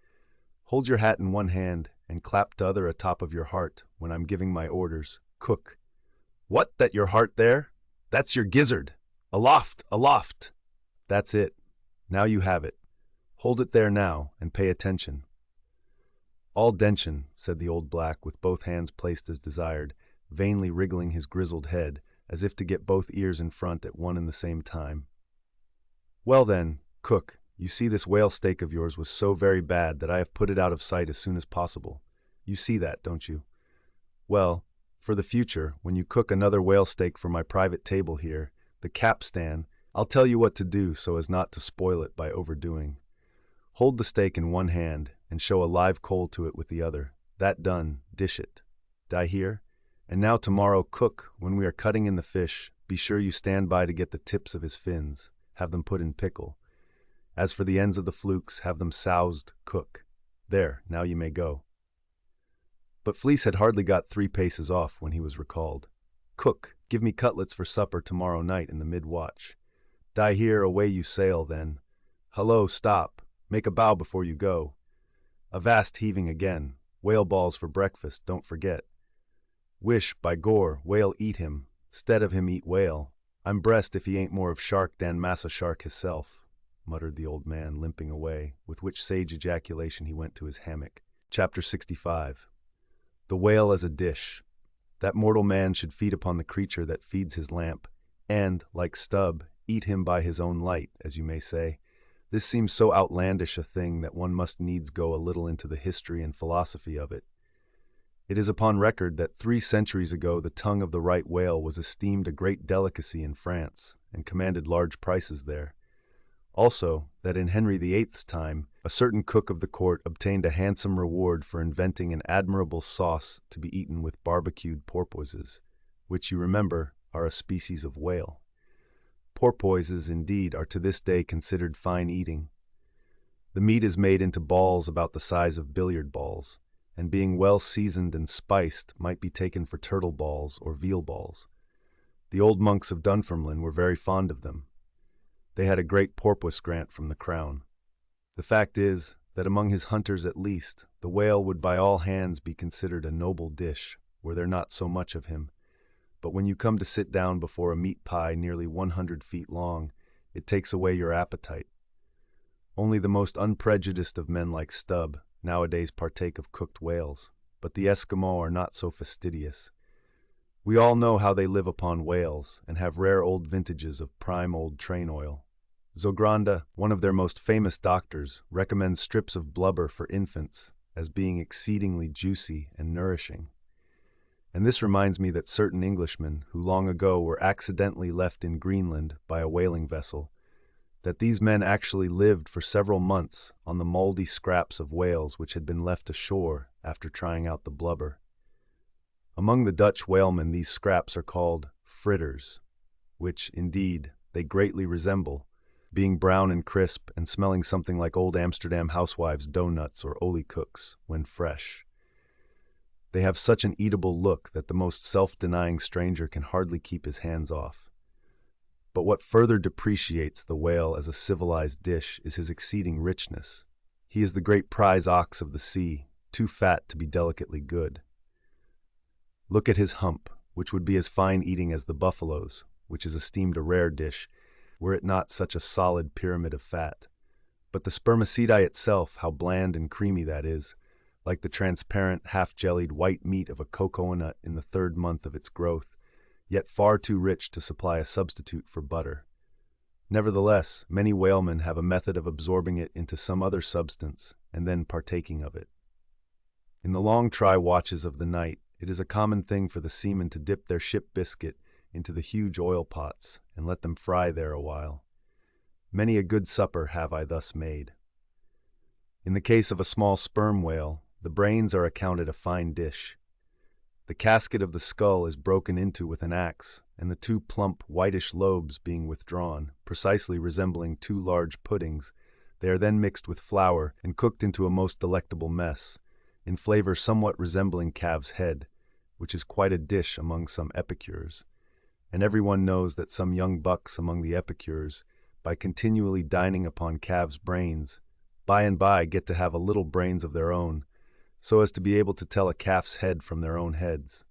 Hold your hat in one hand, and clap t'other atop of your heart when I'm giving my orders, cook. What, that your heart there? That's your gizzard! Aloft, aloft! That's it. Now you have it. Hold it there now, and pay attention." "All dention," said the old black, with both hands placed as desired, vainly wriggling his grizzled head, as if to get both ears in front at one and the same time. "Well then, cook, you see this whale steak of yours was so very bad that I have put it out of sight as soon as possible. You see that, don't you? Well, for the future, when you cook another whale steak for my private table here, the capstan, I'll tell you what to do so as not to spoil it by overdoing. Hold the steak in one hand, and show a live coal to it with the other. That done, dish it. Die hear? And now tomorrow, cook, when we are cutting in the fish, be sure you stand by to get the tips of his fins, have them put in pickle. As for the ends of the flukes, have them soused, cook. There, now you may go." But Fleece had hardly got 3 paces off when he was recalled. "Cook, give me cutlets for supper tomorrow night in the mid-watch. Die here, away you sail, then. Hullo, stop, make a bow before you go. Avast heaving again, whale balls for breakfast, don't forget. Wish, by gore, whale eat him, stead of him eat whale. "I'm bressed if he ain't more of shark dan massa shark hisself," muttered the old man, limping away, with which sage ejaculation he went to his hammock. Chapter 65. The Whale as a Dish. That mortal man should feed upon the creature that feeds his lamp, and, like Stubb, eat him by his own light, as you may say. This seems so outlandish a thing that one must needs go a little into the history and philosophy of it. It is upon record that 3 centuries ago the tongue of the right whale was esteemed a great delicacy in France, and commanded large prices there. Also, that in Henry VIII's time, a certain cook of the court obtained a handsome reward for inventing an admirable sauce to be eaten with barbecued porpoises, which, you remember, are a species of whale. Porpoises, indeed, are to this day considered fine eating. The meat is made into balls about the size of billiard balls, and being well seasoned and spiced might be taken for turtle balls or veal balls. The old monks of Dunfermline were very fond of them. They had a great porpoise grant from the crown. The fact is, that among his hunters at least, the whale would by all hands be considered a noble dish, were there not so much of him. But when you come to sit down before a meat pie nearly 100 feet long, it takes away your appetite. Only the most unprejudiced of men like Stubb nowadays partake of cooked whales, but the Eskimo are not so fastidious. We all know how they live upon whales, and have rare old vintages of prime old train oil. Zogranda, one of their most famous doctors, recommends strips of blubber for infants as being exceedingly juicy and nourishing. And this reminds me that certain Englishmen, who long ago were accidentally left in Greenland by a whaling vessel, that these men actually lived for several months on the mouldy scraps of whales which had been left ashore after trying out the blubber. Among the Dutch whalemen these scraps are called fritters, which, indeed, they greatly resemble, being brown and crisp and smelling something like old Amsterdam housewives' doughnuts or olie-koeks when fresh. They have such an eatable look that the most self-denying stranger can hardly keep his hands off. But what further depreciates the whale as a civilized dish is his exceeding richness. He is the great prize ox of the sea, too fat to be delicately good. Look at his hump, which would be as fine eating as the buffalo's, which is esteemed a rare dish, were it not such a solid pyramid of fat. But the spermaceti itself, how bland and creamy that is, like the transparent, half-jellied white meat of a cocoa nut in the 3rd month of its growth, yet far too rich to supply a substitute for butter. Nevertheless, many whalemen have a method of absorbing it into some other substance, and then partaking of it. In the long try watches of the night, it is a common thing for the seamen to dip their ship biscuit into the huge oil pots, and let them fry there a while. Many a good supper have I thus made. In the case of a small sperm whale, the brains are accounted a fine dish. The casket of the skull is broken into with an axe, and the 2 plump, whitish lobes being withdrawn, precisely resembling 2 large puddings, they are then mixed with flour and cooked into a most delectable mess, in flavor somewhat resembling calf's head, which is quite a dish among some epicures. And everyone knows that some young bucks among the epicures, by continually dining upon calves' brains, by and by get to have a little brains of their own, so as to be able to tell a calf's head from their own heads,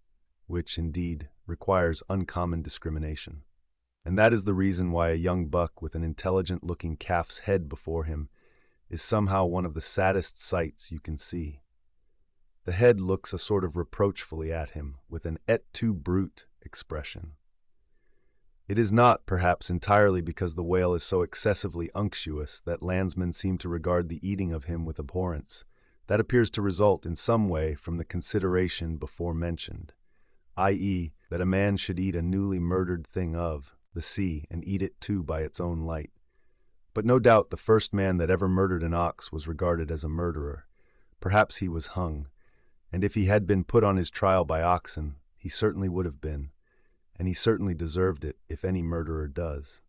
which, indeed, requires uncommon discrimination. And that is the reason why a young buck with an intelligent-looking calf's head before him is somehow one of the saddest sights you can see. The head looks a sort of reproachfully at him, with an et tu brute expression. It is not, perhaps, entirely because the whale is so excessively unctuous that landsmen seem to regard the eating of him with abhorrence. That appears to result in some way from the consideration before mentioned, i.e., that a man should eat a newly murdered thing of the sea and eat it too by its own light. But no doubt the first man that ever murdered an ox was regarded as a murderer. Perhaps he was hung, and if he had been put on his trial by oxen, he certainly would have been, and he certainly deserved it if any murderer does.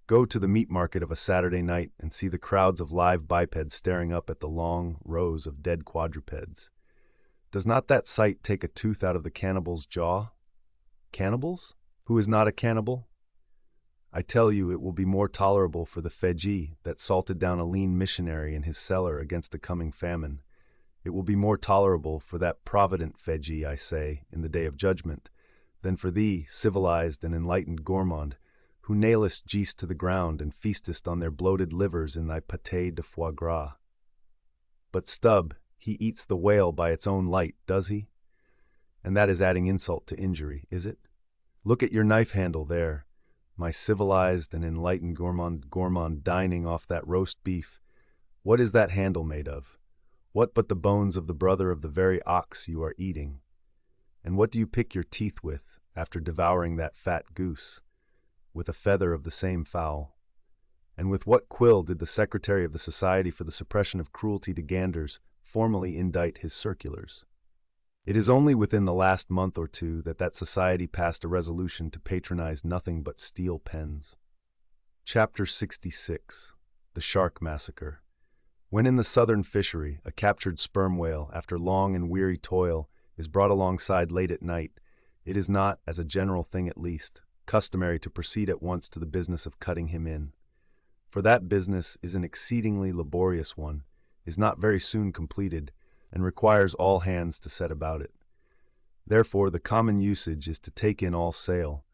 Go to the meat market of a Saturday night and see the crowds of live bipeds staring up at the long rows of dead quadrupeds. Does not that sight take a tooth out of the cannibal's jaw? Cannibals? Who is not a cannibal? I tell you, it will be more tolerable for the Feijee that salted down a lean missionary in his cellar against a coming famine. It will be more tolerable for that provident Feijee, I say, in the day of judgment, than for thee, civilized and enlightened gourmand, who nailest geese to the ground and feastest on their bloated livers in thy pâté de foie gras. But Stubb, he eats the whale by its own light, does he? And that is adding insult to injury, is it? Look at your knife handle there, my civilized and enlightened gourmand dining off that roast beef. What is that handle made of? What but the bones of the brother of the very ox you are eating? And what do you pick your teeth with after devouring that fat goose? With a feather of the same fowl. And with what quill did the Secretary of the Society for the Suppression of Cruelty to Ganders formally indict his circulars? It is only within the last month or two that society passed a resolution to patronize nothing but steel pens. Chapter 66. The Shark Massacre. When in the southern fishery, a captured sperm whale, after long and weary toil, is brought alongside late at night, it is not, as a general thing at least, customary to proceed at once to the business of cutting him in. For that business is an exceedingly laborious one, is not very soon completed, and requires all hands to set about it. Therefore, the common usage is to take in all sail,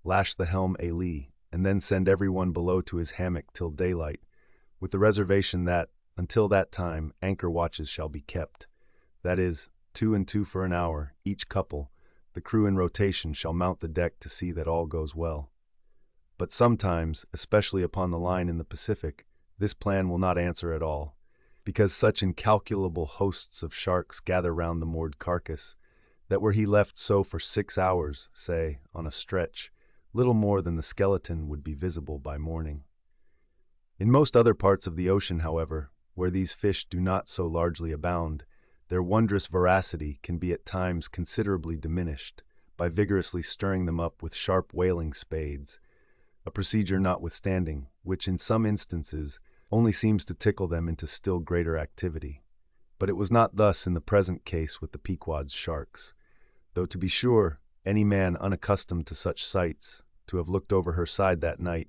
lash the helm a lee, and then send every one below to his hammock till daylight, with the reservation that, until that time, anchor watches shall be kept. That is, 2 and 2 for an hour, each couple. The crew in rotation shall mount the deck to see that all goes well. But sometimes, especially upon the line in the Pacific, this plan will not answer at all, because such incalculable hosts of sharks gather round the moored carcass, that were he left so for 6 hours, say, on a stretch, little more than the skeleton would be visible by morning. In most other parts of the ocean, however, where these fish do not so largely abound, their wondrous voracity can be at times considerably diminished by vigorously stirring them up with sharp whaling spades, a procedure notwithstanding, which in some instances only seems to tickle them into still greater activity. But it was not thus in the present case with the Pequod's sharks, though to be sure, any man unaccustomed to such sights, to have looked over her side that night,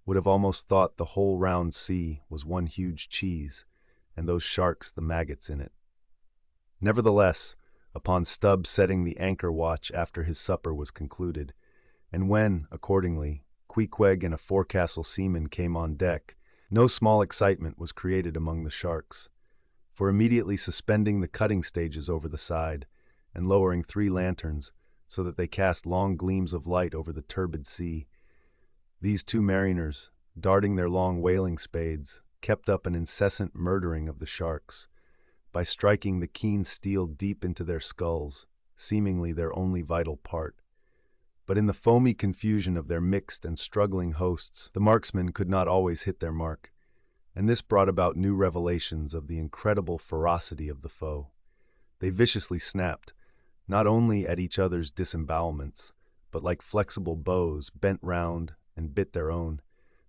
would have almost thought the whole round sea was one huge cheese, and those sharks the maggots in it. Nevertheless, upon Stubb setting the anchor watch after his supper was concluded, and when, accordingly, Queequeg and a forecastle seaman came on deck, no small excitement was created among the sharks, for immediately suspending the cutting stages over the side, and lowering 3 lanterns, so that they cast long gleams of light over the turbid sea, these 2 mariners, darting their long whaling spades, kept up an incessant murdering of the sharks, by striking the keen steel deep into their skulls, seemingly their only vital part. But in the foamy confusion of their mixed and struggling hosts, the marksmen could not always hit their mark, and this brought about new revelations of the incredible ferocity of the foe. They viciously snapped, not only at each other's disembowelments, but like flexible bows bent round and bit their own,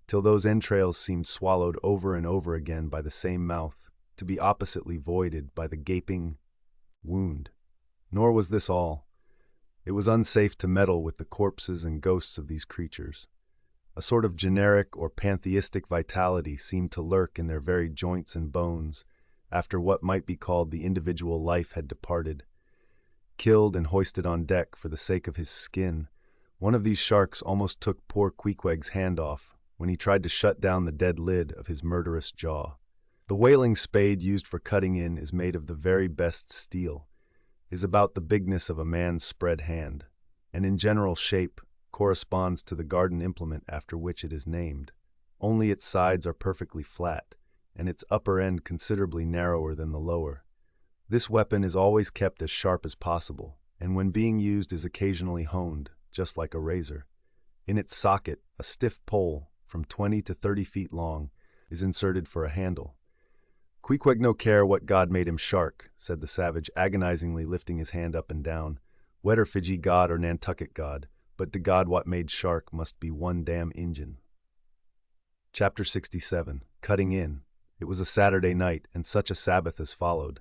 till those entrails seemed swallowed over and over again by the same mouth, to be oppositely voided by the gaping wound. Nor was this all. It was unsafe to meddle with the corpses and ghosts of these creatures. A sort of generic or pantheistic vitality seemed to lurk in their very joints and bones, after what might be called the individual life had departed. Killed and hoisted on deck for the sake of his skin, one of these sharks almost took poor Queequeg's hand off when he tried to shut down the dead lid of his murderous jaw. The whaling spade used for cutting in is made of the very best steel, is about the bigness of a man's spread hand, and in general shape corresponds to the garden implement after which it is named. Only its sides are perfectly flat, and its upper end considerably narrower than the lower. This weapon is always kept as sharp as possible, and when being used is occasionally honed, just like a razor. In its socket, a stiff pole, from 20 to 30 feet long, is inserted for a handle. "Queequeg no care what God made him shark," said the savage, agonizingly lifting his hand up and down. "Whether Fiji God or Nantucket God, but de God what made shark must be one damn Injun." Chapter 67. Cutting in. It was a Saturday night, and such a Sabbath as followed.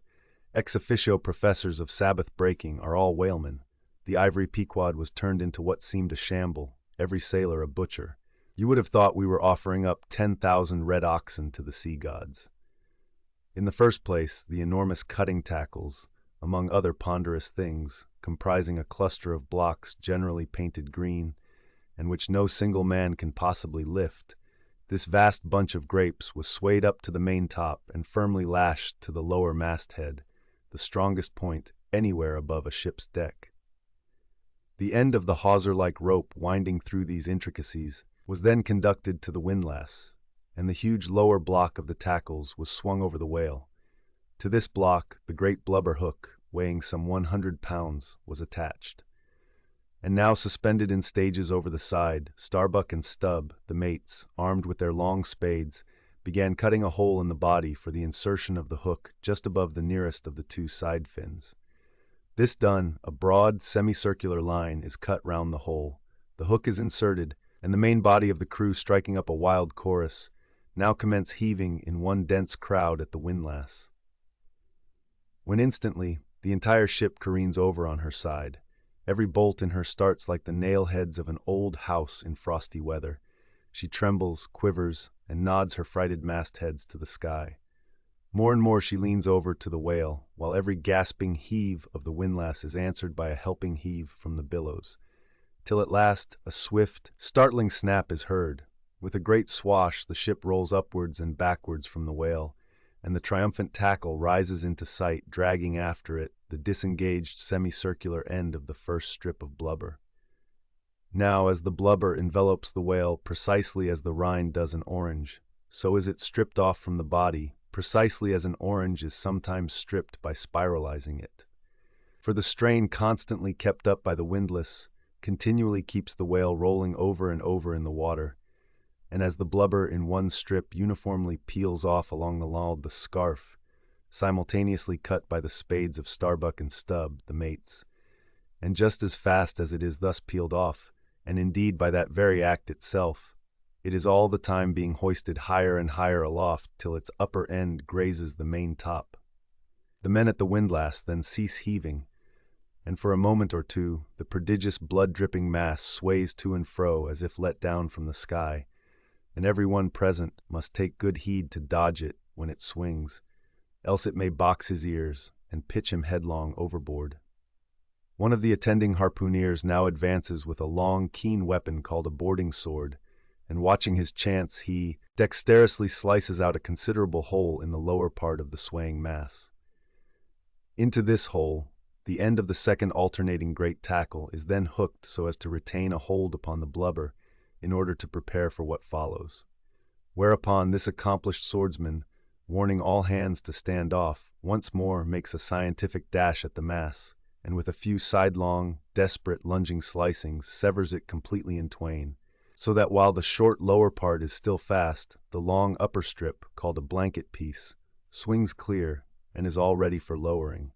Ex officio professors of Sabbath breaking are all whalemen. The ivory Pequod was turned into what seemed a shamble, every sailor a butcher. You would have thought we were offering up 10,000 red oxen to the sea gods. In the first place, the enormous cutting tackles, among other ponderous things, comprising a cluster of blocks generally painted green, and which no single man can possibly lift, this vast bunch of grapes was swayed up to the main top and firmly lashed to the lower masthead, the strongest point anywhere above a ship's deck. The end of the hawser-like rope winding through these intricacies was then conducted to the windlass, and the huge lower block of the tackles was swung over the whale. To this block, the great blubber hook, weighing some 100 pounds, was attached. And now suspended in stages over the side, Starbuck and Stubb, the mates, armed with their long spades, began cutting a hole in the body for the insertion of the hook just above the nearest of the two side fins. This done, a broad, semicircular line is cut round the hole. The hook is inserted, and the main body of the crew, striking up a wild chorus, now commence heaving in one dense crowd at the windlass. When instantly, the entire ship careens over on her side. Every bolt in her starts like the nail heads of an old house in frosty weather. She trembles, quivers, and nods her frighted mastheads to the sky. More and more she leans over to the whale, while every gasping heave of the windlass is answered by a helping heave from the billows, till at last a swift, startling snap is heard. With a great swash, the ship rolls upwards and backwards from the whale, and the triumphant tackle rises into sight, dragging after it the disengaged semicircular end of the first strip of blubber. Now, as the blubber envelops the whale precisely as the rind does an orange, so is it stripped off from the body, precisely as an orange is sometimes stripped by spiralizing it. For the strain constantly kept up by the windlass continually keeps the whale rolling over and over in the water, and as the blubber in one strip uniformly peels off along the scarf, simultaneously cut by the spades of Starbuck and Stubb, the mates, and just as fast as it is thus peeled off, and indeed by that very act itself, it is all the time being hoisted higher and higher aloft till its upper end grazes the main top. The men at the windlass then cease heaving, and for a moment or two the prodigious blood-dripping mass sways to and fro as if let down from the sky, and every one present must take good heed to dodge it when it swings, else it may box his ears and pitch him headlong overboard. One of the attending harpooneers now advances with a long, keen weapon called a boarding sword, and watching his chance, he dexterously slices out a considerable hole in the lower part of the swaying mass. Into this hole, the end of the second alternating great tackle is then hooked so as to retain a hold upon the blubber in order to prepare for what follows. Whereupon this accomplished swordsman, warning all hands to stand off, once more makes a scientific dash at the mass, and with a few sidelong, desperate lunging slicings severs it completely in twain, so that while the short lower part is still fast, the long upper strip, called a blanket piece, swings clear and is all ready for lowering.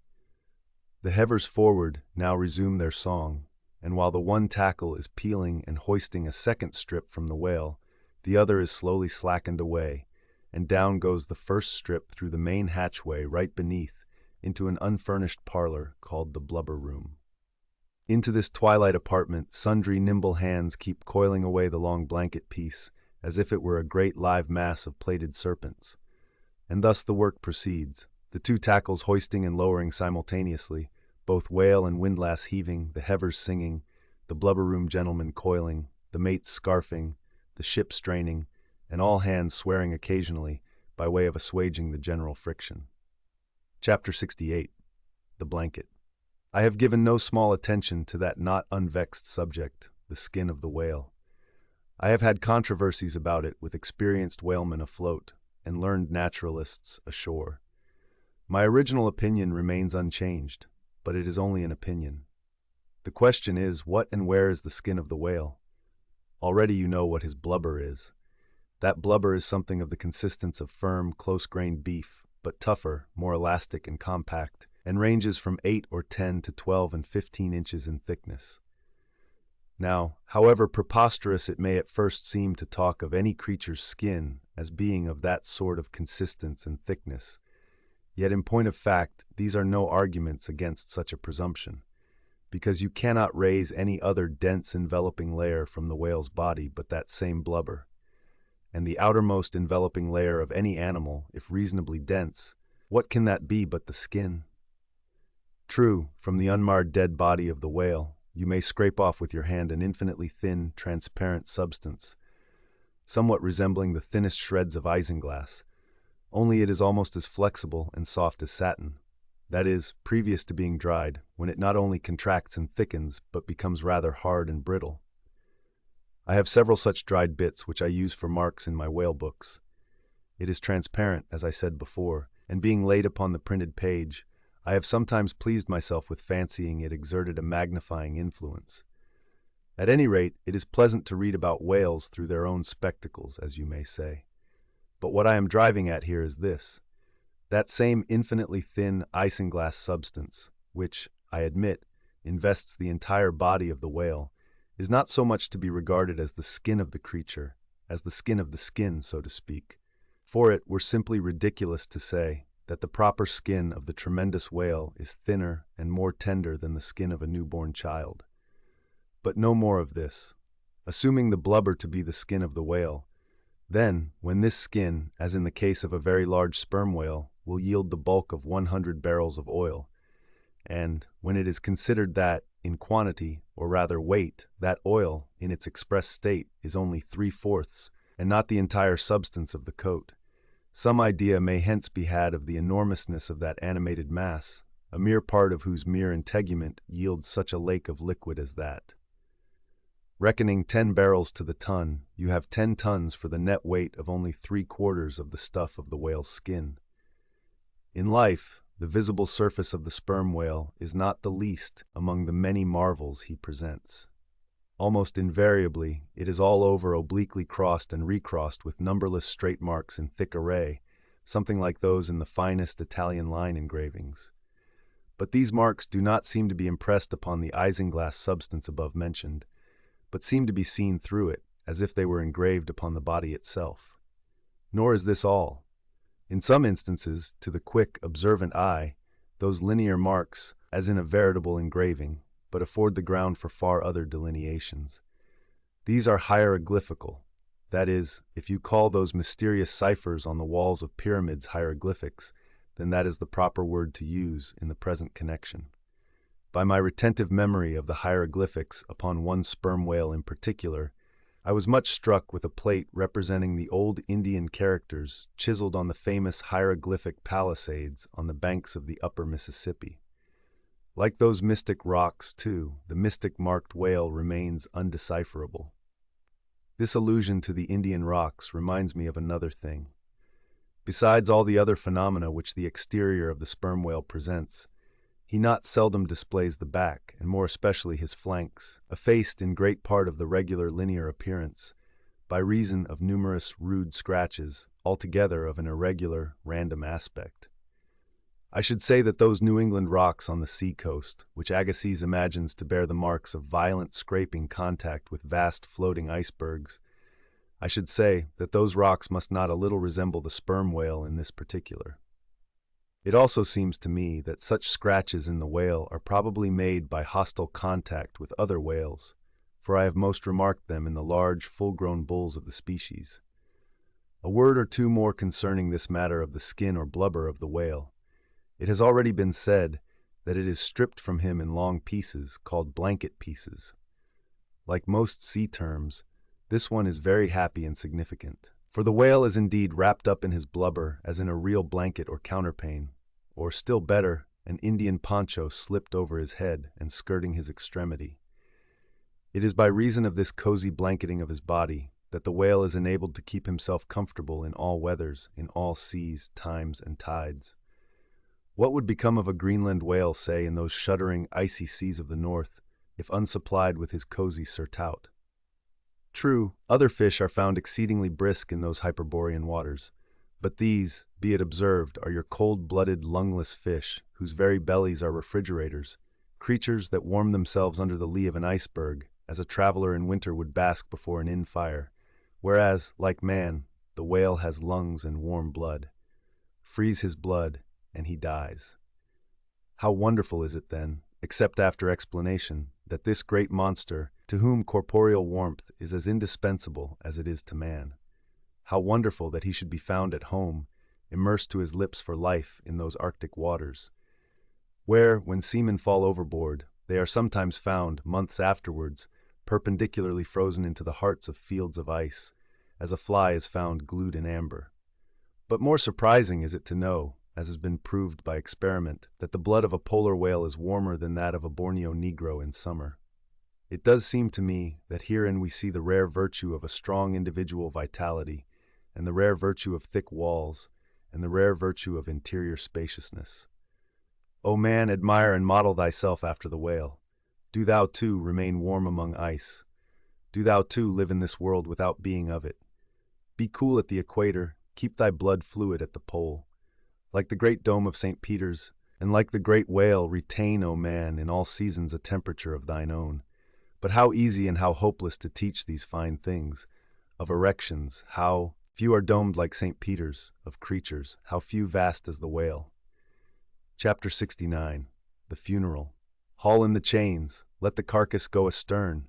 The heavers forward now resume their song, and while the one tackle is peeling and hoisting a second strip from the whale, the other is slowly slackened away, and down goes the first strip through the main hatchway right beneath into an unfurnished parlor called the blubber room. Into this twilight apartment sundry nimble hands keep coiling away the long blanket piece as if it were a great live mass of plaited serpents, and thus the work proceeds, the two tackles hoisting and lowering simultaneously, both whale and windlass heaving, the heavers singing, the blubber room gentlemen coiling, the mates scarfing, the ship straining, and all hands swearing occasionally by way of assuaging the general friction. Chapter 68. The Blanket. I have given no small attention to that not unvexed subject, the skin of the whale. I have had controversies about it with experienced whalemen afloat and learned naturalists ashore. My original opinion remains unchanged, but it is only an opinion. The question is, what and where is the skin of the whale? Already you know what his blubber is. That blubber is something of the consistence of firm, close-grained beef, but tougher, more elastic and compact, and ranges from 8 or 10 to 12 and 15 inches in thickness. Now, however preposterous it may at first seem to talk of any creature's skin as being of that sort of consistence and thickness, yet in point of fact, these are no arguments against such a presumption, because you cannot raise any other dense enveloping layer from the whale's body but that same blubber, and the outermost enveloping layer of any animal, if reasonably dense, what can that be but the skin? True, from the unmarred dead body of the whale, you may scrape off with your hand an infinitely thin, transparent substance, somewhat resembling the thinnest shreds of isinglass, only it is almost as flexible and soft as satin. That is, previous to being dried, when it not only contracts and thickens, but becomes rather hard and brittle. I have several such dried bits which I use for marks in my whale books. It is transparent, as I said before, and being laid upon the printed page, I have sometimes pleased myself with fancying it exerted a magnifying influence. At any rate, it is pleasant to read about whales through their own spectacles, as you may say. But what I am driving at here is this. That same infinitely thin isinglass substance, which, I admit, invests the entire body of the whale, is not so much to be regarded as the skin of the creature, as the skin of the skin, so to speak. For it were simply ridiculous to say that the proper skin of the tremendous whale is thinner and more tender than the skin of a newborn child. But no more of this. Assuming the blubber to be the skin of the whale, then, when this skin, as in the case of a very large sperm whale, will yield the bulk of 100 barrels of oil, and when it is considered that, in quantity, or rather weight, that oil, in its express state, is only 3/4, and not the entire substance of the coat, some idea may hence be had of the enormousness of that animated mass, a mere part of whose mere integument yields such a lake of liquid as that. Reckoning 10 barrels to the ton, you have 10 tons for the net weight of only 3/4 of the stuff of the whale's skin. In life, the visible surface of the sperm whale is not the least among the many marvels he presents. Almost invariably, it is all over obliquely crossed and recrossed with numberless straight marks in thick array, something like those in the finest Italian line engravings. But these marks do not seem to be impressed upon the isinglass substance above mentioned, but seem to be seen through it, as if they were engraved upon the body itself. Nor is this all. In some instances, to the quick, observant eye, those linear marks, as in a veritable engraving, but afford the ground for far other delineations. These are hieroglyphical. That is, if you call those mysterious ciphers on the walls of pyramids hieroglyphics, then that is the proper word to use in the present connection. By my retentive memory of the hieroglyphics upon one sperm whale in particular, I was much struck with a plate representing the old Indian characters chiseled on the famous hieroglyphic palisades on the banks of the upper Mississippi. Like those mystic rocks, too, the mystic marked whale remains undecipherable. This allusion to the Indian rocks reminds me of another thing. Besides all the other phenomena which the exterior of the sperm whale presents, he not seldom displays the back, and more especially his flanks, effaced in great part of the regular linear appearance, by reason of numerous rude scratches, altogether of an irregular, random aspect. I should say that those New England rocks on the sea-coast, which Agassiz imagines to bear the marks of violent scraping contact with vast floating icebergs, I should say that those rocks must not a little resemble the sperm whale in this particular. It also seems to me that such scratches in the whale are probably made by hostile contact with other whales, for I have most remarked them in the large, full-grown bulls of the species. A word or two more concerning this matter of the skin or blubber of the whale. It has already been said that it is stripped from him in long pieces, called blanket pieces. Like most sea terms, this one is very happy and significant, for the whale is indeed wrapped up in his blubber as in a real blanket or counterpane, or still better, an Indian poncho slipped over his head and skirting his extremity. It is by reason of this cozy blanketing of his body that the whale is enabled to keep himself comfortable in all weathers, in all seas, times, and tides. What would become of a Greenland whale, say, in those shuddering, icy seas of the north, if unsupplied with his cozy surtout? True, other fish are found exceedingly brisk in those Hyperborean waters, but these, be it observed, are your cold-blooded, lungless fish, whose very bellies are refrigerators, creatures that warm themselves under the lee of an iceberg, as a traveler in winter would bask before an inn fire, whereas, like man, the whale has lungs and warm blood. Freeze his blood, and he dies. How wonderful is it, then, except after explanation, that this great monster, to whom corporeal warmth is as indispensable as it is to man, how wonderful that he should be found at home, immersed to his lips for life in those Arctic waters. where, when seamen fall overboard, they are sometimes found, months afterwards, perpendicularly frozen into the hearts of fields of ice, as a fly is found glued in amber. But more surprising is it to know, as has been proved by experiment, that the blood of a polar whale is warmer than that of a Borneo Negro in summer. It does seem to me that herein we see the rare virtue of a strong individual vitality, and the rare virtue of thick walls, and the rare virtue of interior spaciousness. O man, admire and model thyself after the whale. Do thou too remain warm among ice. Do thou too live in this world without being of it. Be cool at the equator, keep thy blood fluid at the pole. Like the great dome of St. Peter's, and like the great whale, retain, O man, in all seasons a temperature of thine own. But how easy and how hopeless to teach these fine things, of erections, how few are domed like St. Peter's, of creatures, how few vast as the whale. Chapter 69. The Funeral. Haul in the chains, let the carcass go astern.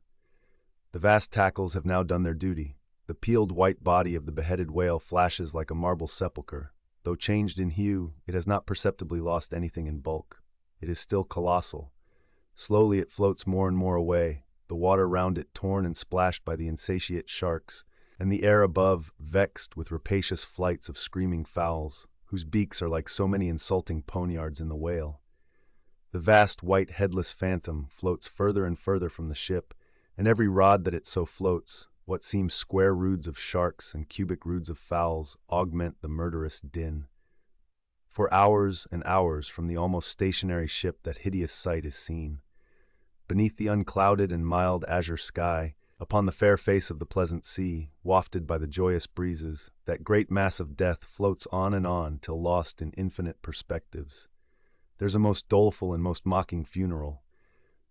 The vast tackles have now done their duty. The peeled white body of the beheaded whale flashes like a marble sepulchre. Though changed in hue, it has not perceptibly lost anything in bulk. It is still colossal. Slowly it floats more and more away, the water round it torn and splashed by the insatiate sharks, and the air above vexed with rapacious flights of screaming fowls, whose beaks are like so many insulting poniards in the whale. The vast white headless phantom floats further and further from the ship, and every rod that it so floats, what seems square roods of sharks and cubic roods of fowls augment the murderous din. For hours and hours from the almost stationary ship that hideous sight is seen. Beneath the unclouded and mild azure sky, upon the fair face of the pleasant sea, wafted by the joyous breezes, that great mass of death floats on till lost in infinite perspectives. There's a most doleful and most mocking funeral.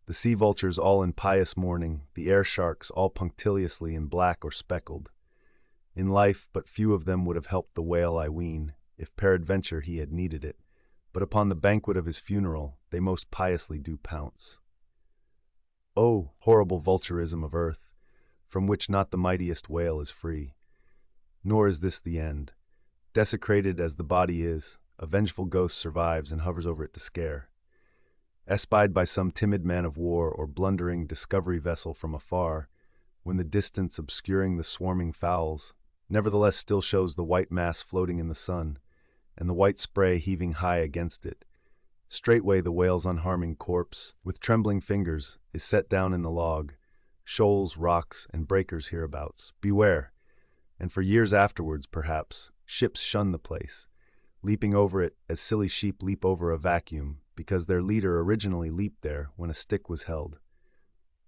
The sea vultures all in pious mourning, the air sharks all punctiliously in black or speckled. In life but few of them would have helped the whale, I ween, if peradventure he had needed it, but upon the banquet of his funeral they most piously do pounce. O horrible vulturism of earth, from which not the mightiest whale is free. Nor is this the end. Desecrated as the body is, a vengeful ghost survives and hovers over it to scare. Espied by some timid man of war or blundering discovery vessel from afar, when the distance obscuring the swarming fowls, nevertheless still shows the white mass floating in the sun, and the white spray heaving high against it. Straightway the whale's unharming corpse, with trembling fingers, is set down in the log. Shoals, rocks, and breakers hereabouts, beware! And for years afterwards, perhaps, ships shun the place, leaping over it as silly sheep leap over a vacuum, because their leader originally leaped there when a stick was held.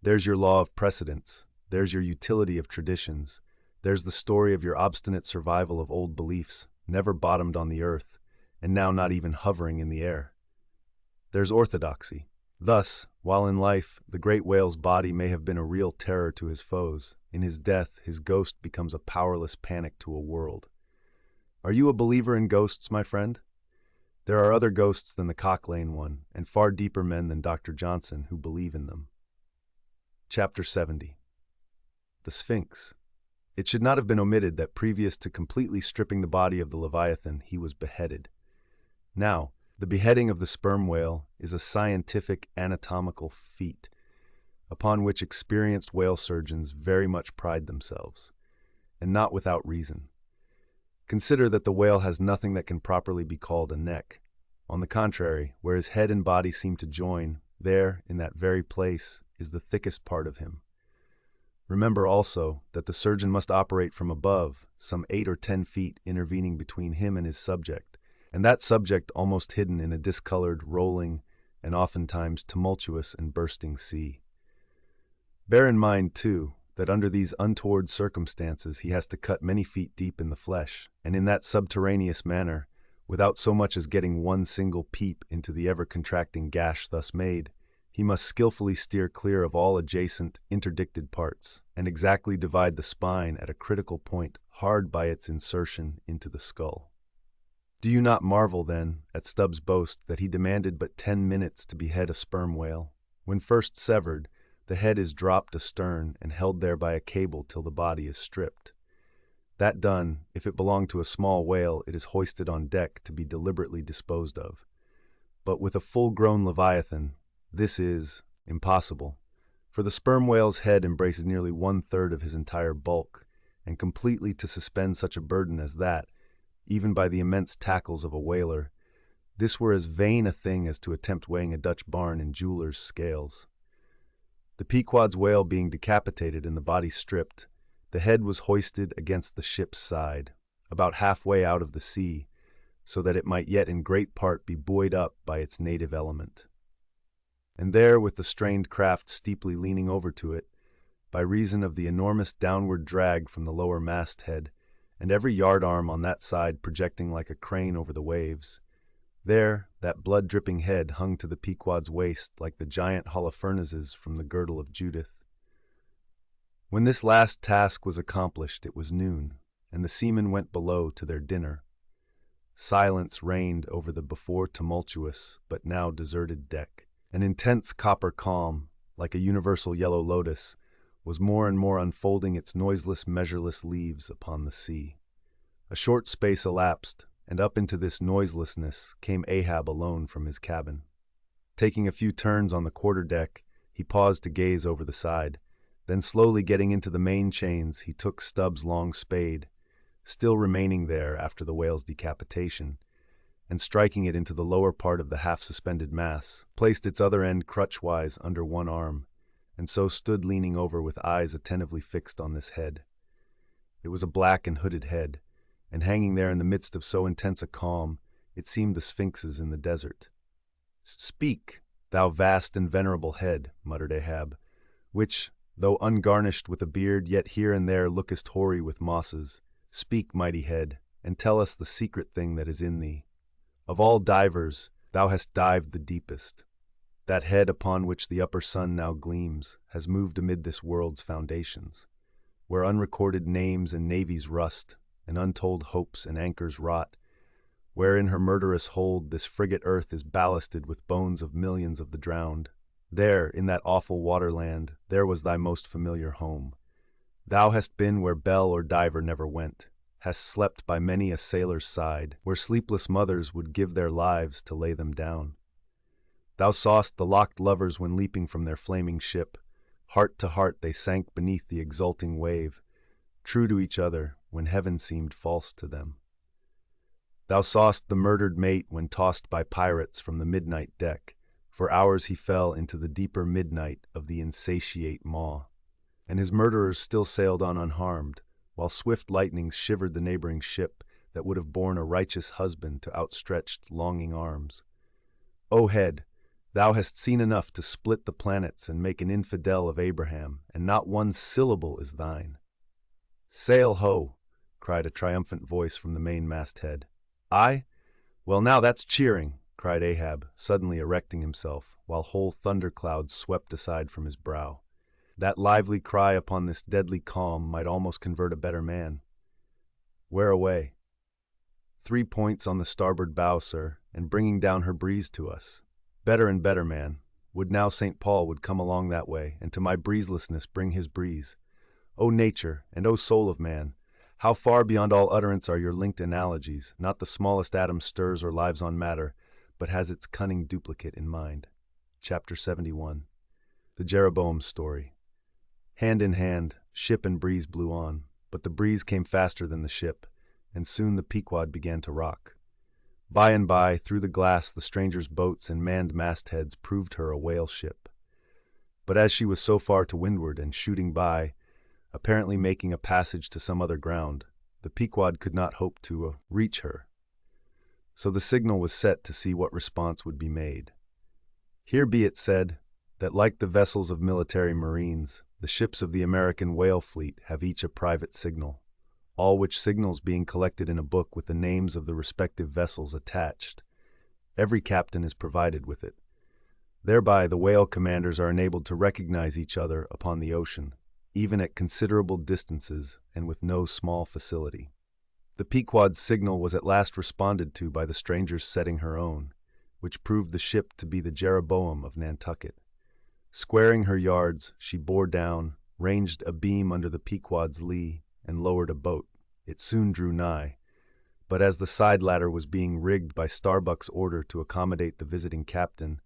There's your law of precedents, there's your utility of traditions, there's the story of your obstinate survival of old beliefs, never bottomed on the earth, and now not even hovering in the air. There's orthodoxy. Thus, while in life the great whale's body may have been a real terror to his foes, in his death his ghost becomes a powerless panic to a world. Are you a believer in ghosts, my friend? There are other ghosts than the Cock Lane one, and far deeper men than Dr. Johnson who believe in them. Chapter 70. The Sphinx. It should not have been omitted that previous to completely stripping the body of the Leviathan, he was beheaded. Now, the beheading of the sperm whale is a scientific anatomical feat, upon which experienced whale surgeons very much pride themselves, and not without reason. Consider that the whale has nothing that can properly be called a neck. On the contrary, where his head and body seem to join, there, in that very place, is the thickest part of him. Remember also that the surgeon must operate from above, some 8 or 10 feet intervening between him and his subject, and that subject almost hidden in a discolored, rolling, and oftentimes tumultuous and bursting sea. Bear in mind, too, that under these untoward circumstances he has to cut many feet deep in the flesh, and in that subterraneous manner, without so much as getting one single peep into the ever-contracting gash thus made, he must skillfully steer clear of all adjacent, interdicted parts, and exactly divide the spine at a critical point hard by its insertion into the skull. Do you not marvel, then, at Stubbs' boast that he demanded but 10 minutes to behead a sperm whale? When first severed, the head is dropped astern and held there by a cable till the body is stripped. That done, if it belong to a small whale, it is hoisted on deck to be deliberately disposed of. but with a full-grown leviathan, this is impossible, for the sperm whale's head embraces nearly one-third of his entire bulk, and completely to suspend such a burden as that, even by the immense tackles of a whaler, this were as vain a thing as to attempt weighing a Dutch barn in jeweler's scales. The Pequod's whale being decapitated and the body stripped, the head was hoisted against the ship's side, about halfway out of the sea, so that it might yet in great part be buoyed up by its native element. And there, with the strained craft steeply leaning over to it, by reason of the enormous downward drag from the lower masthead, and every yardarm on that side projecting like a crane over the waves, there that blood-dripping head hung to the Pequod's waist like the giant Holoferneses from the girdle of Judith. When this last task was accomplished, it was noon, and the seamen went below to their dinner. Silence reigned over the before tumultuous but now deserted deck. An intense copper calm, like a universal yellow lotus, was more and more unfolding its noiseless, measureless leaves upon the sea. A short space elapsed, and up into this noiselessness came Ahab alone from his cabin. Taking a few turns on the quarter-deck, he paused to gaze over the side. Then slowly getting into the main chains, he took Stubb's long spade, still remaining there after the whale's decapitation, and striking it into the lower part of the half-suspended mass, placed its other end crutchwise under one arm, and so stood leaning over with eyes attentively fixed on this head. It was a black and hooded head, and hanging there in the midst of so intense a calm, it seemed the sphinxes in the desert. "Speak, thou vast and venerable head," muttered Ahab, "which, though ungarnished with a beard, yet here and there lookest hoary with mosses. Speak, mighty head, and tell us the secret thing that is in thee. Of all divers, thou hast dived the deepest. That head upon which the upper sun now gleams has moved amid this world's foundations, where unrecorded names and navies rust, and untold hopes and anchors rot, where in her murderous hold this frigate earth is ballasted with bones of millions of the drowned. There, in that awful waterland, there was thy most familiar home. Thou hast been where belle or diver never went, hast slept by many a sailor's side, where sleepless mothers would give their lives to lay them down. Thou saw'st the locked lovers when leaping from their flaming ship, heart to heart they sank beneath the exulting wave, true to each other when heaven seemed false to them. Thou saw'st the murdered mate when tossed by pirates from the midnight deck. For hours he fell into the deeper midnight of the insatiate maw, and his murderers still sailed on unharmed, while swift lightnings shivered the neighboring ship that would have borne a righteous husband to outstretched, longing arms. O head, thou hast seen enough to split the planets and make an infidel of Abraham, and not one syllable is thine. "Sail ho!" cried a triumphant voice from the main masthead. "Aye? Well, now that's cheering!" cried Ahab, suddenly erecting himself, while whole thunderclouds swept aside from his brow. That lively cry upon this deadly calm might almost convert a better man. "Where away?" "3 points on the starboard bow, sir, and bringing down her breeze to us. Better and better, man. Would now St. Paul would come along that way, and to my breezelessness bring his breeze. O nature, and O soul of man, how far beyond all utterance are your linked analogies! Not the smallest atom stirs or lives on matter, but has its cunning duplicate in mind." Chapter 71. The Jeroboam Story. Hand in hand, ship and breeze blew on, but the breeze came faster than the ship, and soon the Pequod began to rock. By and by, through the glass, the strangers' boats and manned mastheads proved her a whale ship. But as she was so far to windward and shooting by, apparently making a passage to some other ground, the Pequod could not hope to reach her. So the signal was set to see what response would be made. Here be it said that, like the vessels of military marines, the ships of the American whale fleet have each a private signal, all which signals being collected in a book with the names of the respective vessels attached. Every captain is provided with it. Thereby the whale commanders are enabled to recognize each other upon the ocean, even at considerable distances and with no small facility. The Pequod's signal was at last responded to by the strangers setting her own, which proved the ship to be the Jeroboam of Nantucket. Squaring her yards, she bore down, ranged abeam under the Pequod's lee, and lowered a boat. It soon drew nigh, But as the side ladder was being rigged by Starbuck's order to accommodate the visiting captain,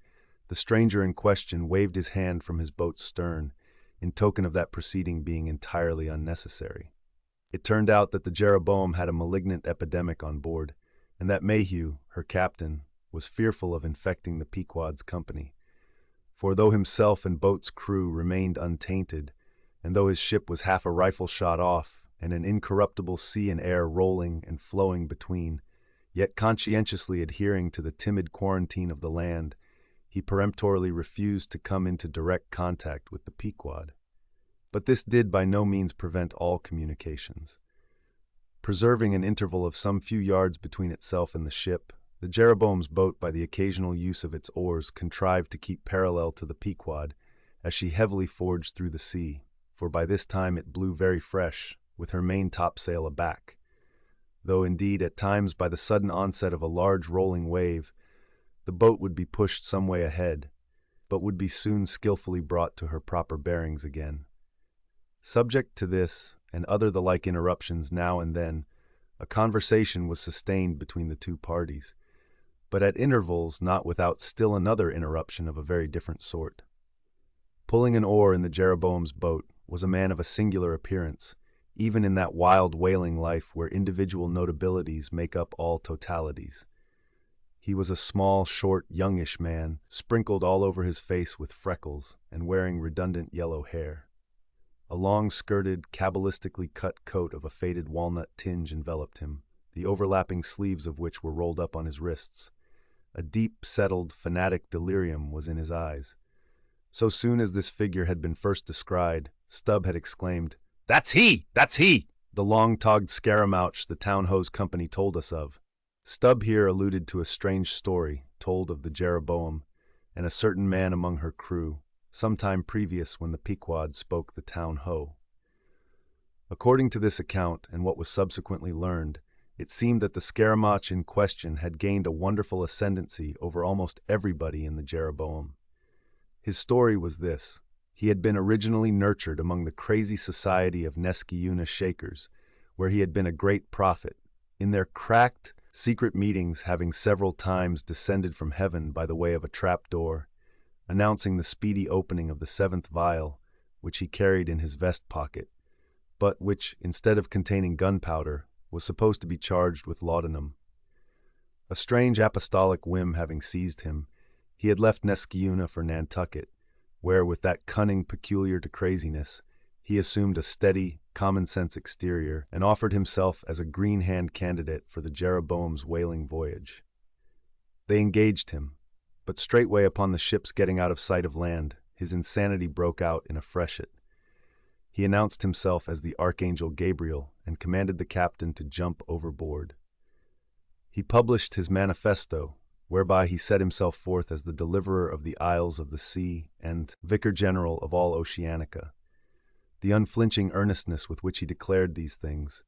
the stranger in question waved his hand from his boat's stern, in token of that proceeding being entirely unnecessary. It turned out that the Jeroboam had a malignant epidemic on board, and that Mayhew, her captain, was fearful of infecting the Pequod's company. For though himself and boat's crew remained untainted, and though his ship was half a rifle shot off, and an incorruptible sea and air rolling and flowing between, yet conscientiously adhering to the timid quarantine of the land, he peremptorily refused to come into direct contact with the Pequod. But this did by no means prevent all communications. Preserving an interval of some few yards between itself and the ship, the Jeroboam's boat, by the occasional use of its oars, contrived to keep parallel to the Pequod as she heavily forged through the sea, for by this time it blew very fresh, with her main topsail aback, though indeed at times by the sudden onset of a large rolling wave, the boat would be pushed some way ahead, but would be soon skillfully brought to her proper bearings again. Subject to this, and other the like interruptions now and then, a conversation was sustained between the two parties, but at intervals not without still another interruption of a very different sort. Pulling an oar in the Jeroboam's boat was a man of a singular appearance, even in that wild whaling life where individual notabilities make up all totalities. He was a small, short, youngish man, sprinkled all over his face with freckles and wearing redundant yellow hair. A long-skirted, cabalistically cut coat of a faded walnut tinge enveloped him, the overlapping sleeves of which were rolled up on his wrists. A deep-settled, fanatic delirium was in his eyes. So soon as this figure had been first descried, Stubb had exclaimed, "That's he! That's he!" the long-togged scaramouch the town hose company told us of. Stubb here alluded to a strange story told of the Jeroboam and a certain man among her crew, some time previous when the Pequod spoke the town ho. According to this account and what was subsequently learned, it seemed that the scaramouch in question had gained a wonderful ascendancy over almost everybody in the Jeroboam. His story was this. He had been originally nurtured among the crazy society of Nesciuna Shakers, where he had been a great prophet, in their cracked, secret meetings having several times descended from heaven by the way of a trap-door, announcing the speedy opening of the seventh vial, which he carried in his vest pocket, but which, instead of containing gunpowder, was supposed to be charged with laudanum. A strange apostolic whim having seized him, he had left Nesciuna for Nantucket, where, with that cunning peculiar to craziness, he assumed a steady, common-sense exterior and offered himself as a green-hand candidate for the Jeroboam's whaling voyage. They engaged him, but straightway upon the ship's getting out of sight of land, his insanity broke out in a freshet. He announced himself as the Archangel Gabriel and commanded the captain to jump overboard. He published his manifesto, whereby he set himself forth as the deliverer of the isles of the sea and vicar general of all Oceanica. The unflinching earnestness with which he declared these things,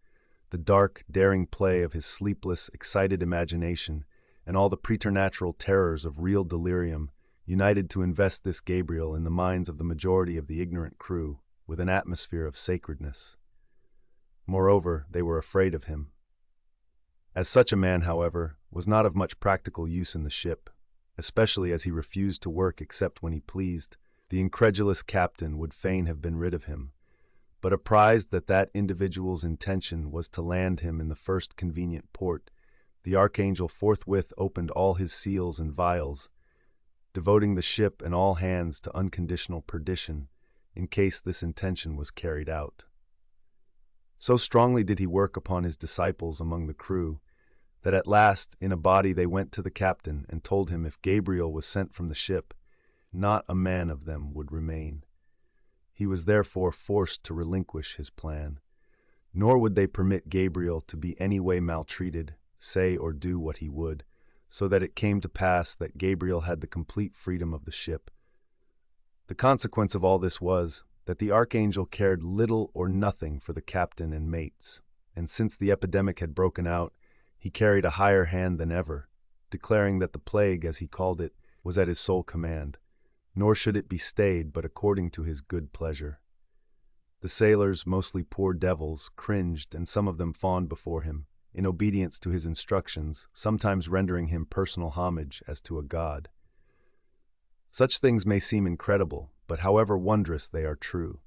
the dark, daring play of his sleepless, excited imagination, and all the preternatural terrors of real delirium, united to invest this Gabriel in the minds of the majority of the ignorant crew with an atmosphere of sacredness. Moreover, they were afraid of him. As such a man, however, was not of much practical use in the ship, especially as he refused to work except when he pleased, the incredulous captain would fain have been rid of him. But apprised that that individual's intention was to land him in the first convenient port, the Archangel forthwith opened all his seals and vials, devoting the ship and all hands to unconditional perdition, in case this intention was carried out. So strongly did he work upon his disciples among the crew, that at last in a body they went to the captain and told him if Gabriel was sent from the ship, not a man of them would remain. He was therefore forced to relinquish his plan, nor would they permit Gabriel to be any way maltreated, say or do what he would, so that it came to pass that Gabriel had the complete freedom of the ship. The consequence of all this was that the Archangel cared little or nothing for the captain and mates, and since the epidemic had broken out, he carried a higher hand than ever, declaring that the plague, as he called it, was at his sole command, nor should it be stayed but according to his good pleasure. The sailors, mostly poor devils, cringed, and some of them fawned before him, in obedience to his instructions, sometimes rendering him personal homage as to a god. Such things may seem incredible, but however wondrous, they are true.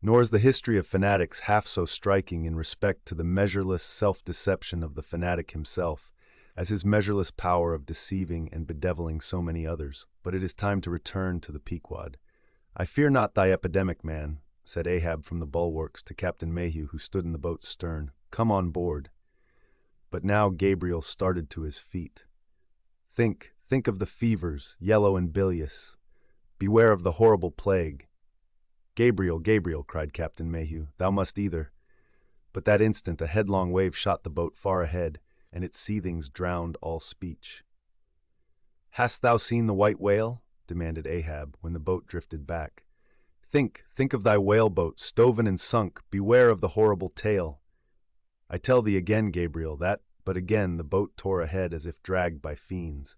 Nor is the history of fanatics half so striking in respect to the measureless self-deception of the fanatic himself, as his measureless power of deceiving and bedeviling so many others. But it is time to return to the Pequod. "I fear not thy epidemic, man," said Ahab from the bulwarks to Captain Mayhew, who stood in the boat's stern. "Come on board." But now Gabriel started to his feet. Think of the fevers, yellow and bilious. Beware of the horrible plague." "Gabriel, Gabriel," cried Captain Mayhew, "thou must either." But that instant a headlong wave shot the boat far ahead, and its seethings drowned all speech. "Hast thou seen the white whale?" demanded Ahab, when the boat drifted back. Think of thy whaleboat, stoven and sunk. Beware of the horrible tale." "I tell thee again, Gabriel, that," but again the boat tore ahead as if dragged by fiends.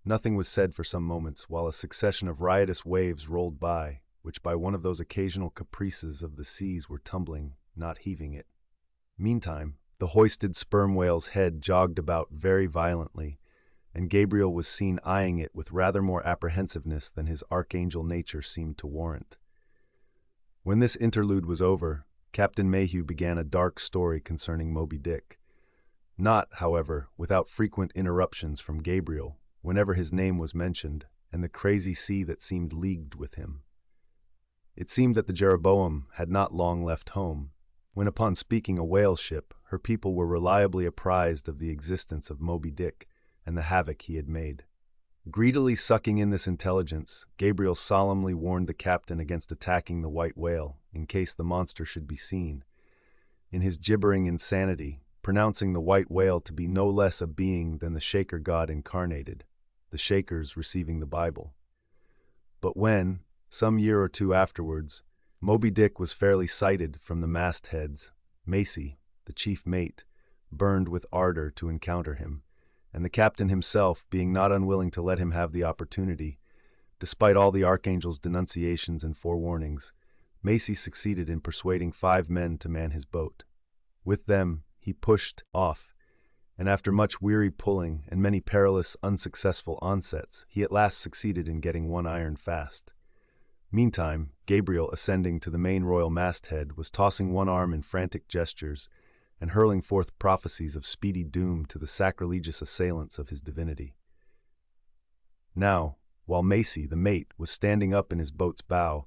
Nothing was said for some moments, while a succession of riotous waves rolled by, which by one of those occasional caprices of the seas were tumbling, not heaving it. Meantime, the hoisted sperm whale's head jogged about very violently, and Gabriel was seen eyeing it with rather more apprehensiveness than his archangel nature seemed to warrant. When this interlude was over, Captain Mayhew began a dark story concerning Moby-Dick. Not, however, without frequent interruptions from Gabriel, whenever his name was mentioned, and the crazy sea that seemed leagued with him. It seemed that the Jeroboam had not long left home, when upon speaking a whale ship, her people were reliably apprised of the existence of Moby-Dick and the havoc he had made. Greedily sucking in this intelligence, Gabriel solemnly warned the captain against attacking the white whale, in case the monster should be seen. In his gibbering insanity, pronouncing the white whale to be no less a being than the Shaker god incarnated, the Shakers receiving the Bible. But when, some year or two afterwards, Moby-Dick was fairly sighted from the mastheads, Macy, the chief mate, burned with ardor to encounter him, and the captain himself being not unwilling to let him have the opportunity, despite all the archangel's denunciations and forewarnings, Macy succeeded in persuading 5 men to man his boat. With them, he pushed off, and after much weary pulling and many perilous, unsuccessful onsets, he at last succeeded in getting one iron fast. Meantime, Gabriel, ascending to the main royal masthead, was tossing one arm in frantic gestures and hurling forth prophecies of speedy doom to the sacrilegious assailants of his divinity. Now, while Macy, the mate, was standing up in his boat's bow,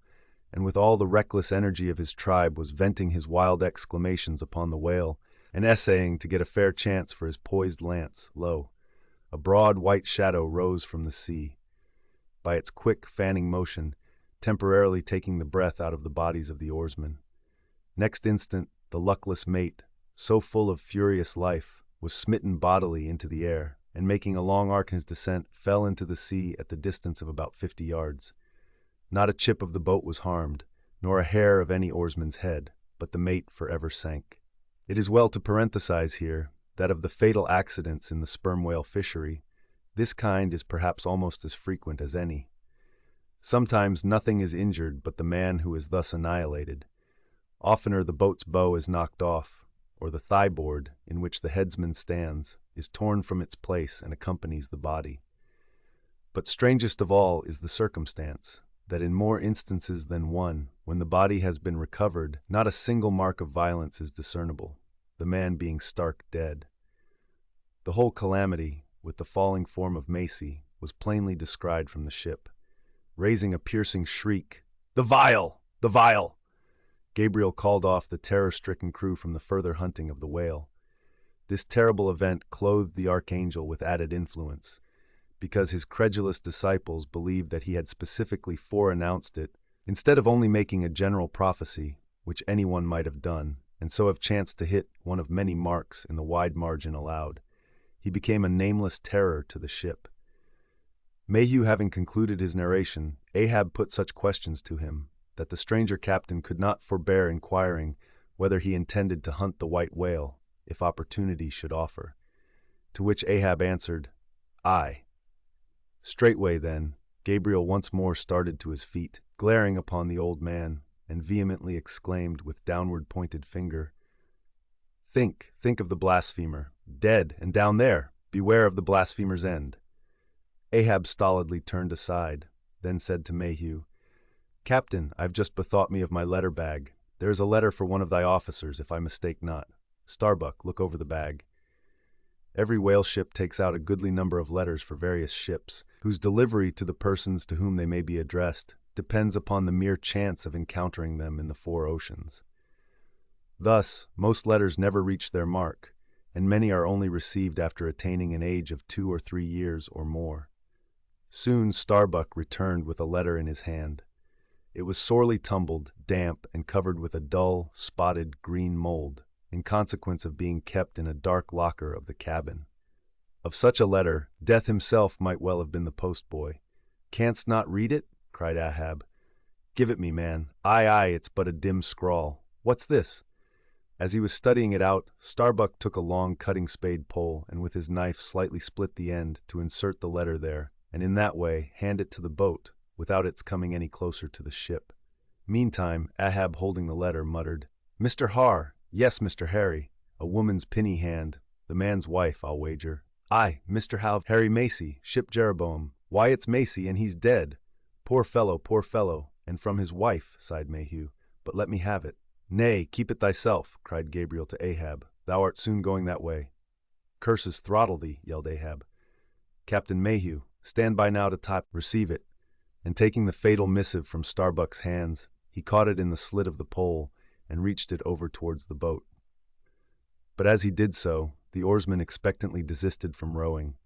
and with all the reckless energy of his tribe was venting his wild exclamations upon the whale, and essaying to get a fair chance for his poised lance, lo, a broad white shadow rose from the sea. By its quick fanning motion, temporarily taking the breath out of the bodies of the oarsmen. Next instant, the luckless mate, so full of furious life, was smitten bodily into the air, and making a long arc in his descent, fell into the sea at the distance of about 50 yards. Not a chip of the boat was harmed, nor a hair of any oarsman's head, but the mate forever sank. It is well to parenthesize here that of the fatal accidents in the sperm whale fishery, this kind is perhaps almost as frequent as any. Sometimes nothing is injured but the man who is thus annihilated. Oftener the boat's bow is knocked off, or the thigh-board, in which the headsman stands, is torn from its place and accompanies the body. But strangest of all is the circumstance that in more instances than one, when the body has been recovered, not a single mark of violence is discernible, the man being stark dead. The whole calamity, with the falling form of Macy, was plainly descried from the ship. Raising a piercing shriek, "The vial! The vial!" Gabriel called off the terror-stricken crew from the further hunting of the whale. This terrible event clothed the archangel with added influence, because his credulous disciples believed that he had specifically foreannounced it, instead of only making a general prophecy, which anyone might have done, and so have chanced to hit one of many marks in the wide margin allowed. He became a nameless terror to the ship. Mayhew having concluded his narration, Ahab put such questions to him that the stranger captain could not forbear inquiring whether he intended to hunt the white whale, if opportunity should offer. To which Ahab answered, "Aye." Straightway, then, Gabriel once more started to his feet, glaring upon the old man, and vehemently exclaimed with downward-pointed finger, Think of the blasphemer, dead and down there. Beware of the blasphemer's end. Ahab stolidly turned aside, then said to Mayhew, Captain, I've just bethought me of my letter bag. There is a letter for one of thy officers, if I mistake not. Starbuck, look over the bag. Every whale ship takes out a goodly number of letters for various ships, whose delivery to the persons to whom they may be addressed depends upon the mere chance of encountering them in the four oceans. Thus, most letters never reach their mark, and many are only received after attaining an age of 2 or 3 years or more. Soon Starbuck returned with a letter in his hand. It was sorely tumbled, damp, and covered with a dull, spotted green mold, in consequence of being kept in a dark locker of the cabin. Of such a letter, Death himself might well have been the postboy. "Canst not read it?" cried Ahab. "Give it me, man. Aye, it's but a dim scrawl. What's this?" As he was studying it out, Starbuck took a long cutting spade pole and with his knife slightly split the end to insert the letter there, and in that way hand it to the boat, without its coming any closer to the ship. Meantime, Ahab, holding the letter, muttered, "Mr. Har, yes, Mr. Harry, a woman's pinny hand, the man's wife, I'll wager. Aye, Mr. Harry Macy, ship Jeroboam. Why, it's Macy, and he's dead. Poor fellow, and from his wife," sighed Mayhew. "But let me have it." "Nay, keep it thyself," cried Gabriel to Ahab. "Thou art soon going that way." "Curses throttle thee," yelled Ahab. "Captain Mayhew, stand by now to receive it." And taking the fatal missive from Starbuck's hands, he caught it in the slit of the pole and reached it over towards the boat. But as he did so, the oarsman expectantly desisted from rowing.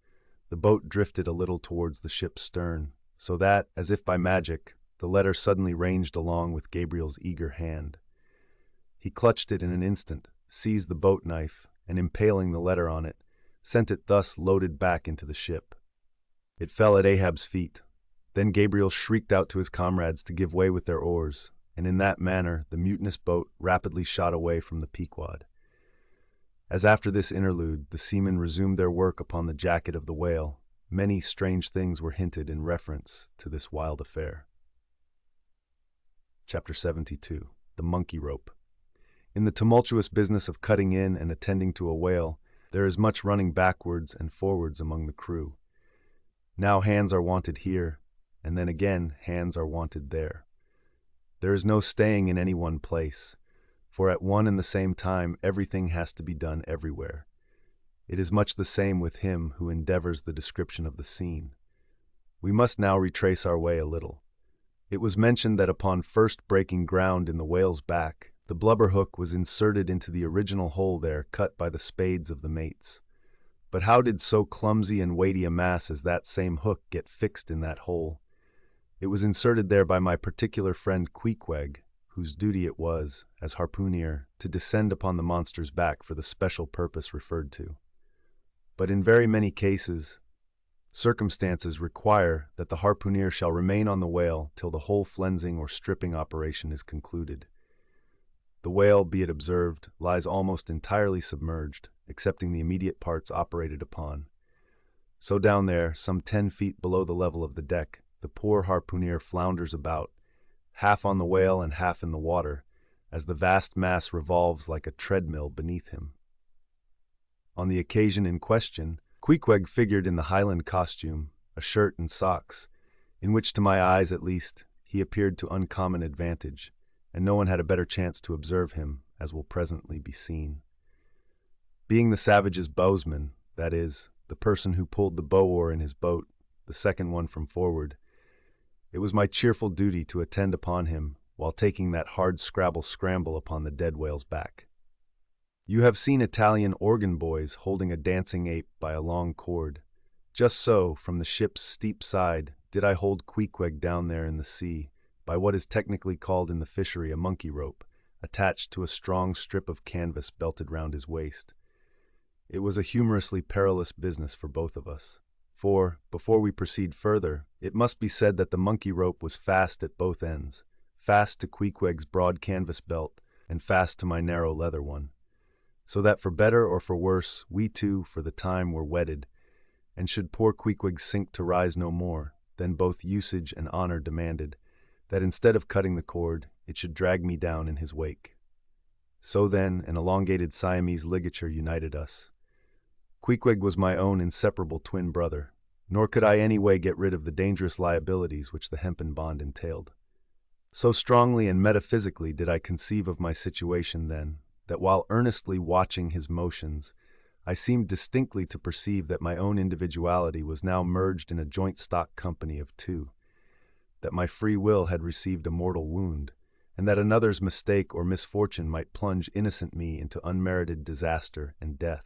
The boat drifted a little towards the ship's stern, so that, as if by magic, the letter suddenly ranged along with Gabriel's eager hand. He clutched it in an instant, seized the boat knife, and impaling the letter on it, sent it thus loaded back into the ship. It fell at Ahab's feet. Then Gabriel shrieked out to his comrades to give way with their oars, and in that manner the mutinous boat rapidly shot away from the Pequod. As after this interlude the seamen resumed their work upon the jacket of the whale, many strange things were hinted in reference to this wild affair. Chapter 72. The Monkey Rope. In the tumultuous business of cutting in and attending to a whale, there is much running backwards and forwards among the crew. Now hands are wanted here, and then again hands are wanted there. There is no staying in any one place, for at one and the same time everything has to be done everywhere. It is much the same with him who endeavors the description of the scene. We must now retrace our way a little. It was mentioned that upon first breaking ground in the whale's back, the blubber hook was inserted into the original hole there cut by the spades of the mates. But how did so clumsy and weighty a mass as that same hook get fixed in that hole? It was inserted there by my particular friend Pequod, whose duty it was, as harpooner, to descend upon the monster's back for the special purpose referred to. But in very many cases, circumstances require that the harpooner shall remain on the whale till the whole flensing or stripping operation is concluded. The whale, be it observed, lies almost entirely submerged, excepting the immediate parts operated upon. So down there, some 10 feet below the level of the deck, the poor harpooner flounders about, half on the whale and half in the water, as the vast mass revolves like a treadmill beneath him. On the occasion in question, Pequod figured in the Highland costume, a shirt and socks, in which to my eyes at least, he appeared to uncommon advantage, and no one had a better chance to observe him, as will presently be seen. Being the savage's bowsman, that is, the person who pulled the bow-oar in his boat, the second one from forward, it was my cheerful duty to attend upon him while taking that hard scramble upon the dead whale's back. You have seen Italian organ boys holding a dancing ape by a long cord. Just so, from the ship's steep side, did I hold Pequod down there in the sea, by what is technically called in the fishery a monkey rope, attached to a strong strip of canvas belted round his waist. It was a humorously perilous business for both of us. For, before we proceed further, it must be said that the monkey rope was fast at both ends, fast to Pequod's broad canvas belt, and fast to my narrow leather one. So that for better or for worse, we two, for the time, were wedded, and should poor Pequod sink to rise no more, then both usage and honor demanded that instead of cutting the cord, it should drag me down in his wake. So then, an elongated Siamese ligature united us. Queequeg was my own inseparable twin brother, nor could I any way get rid of the dangerous liabilities which the hempen bond entailed. So strongly and metaphysically did I conceive of my situation then, that while earnestly watching his motions, I seemed distinctly to perceive that my own individuality was now merged in a joint stock company of two, that my free will had received a mortal wound, and that another's mistake or misfortune might plunge innocent me into unmerited disaster and death.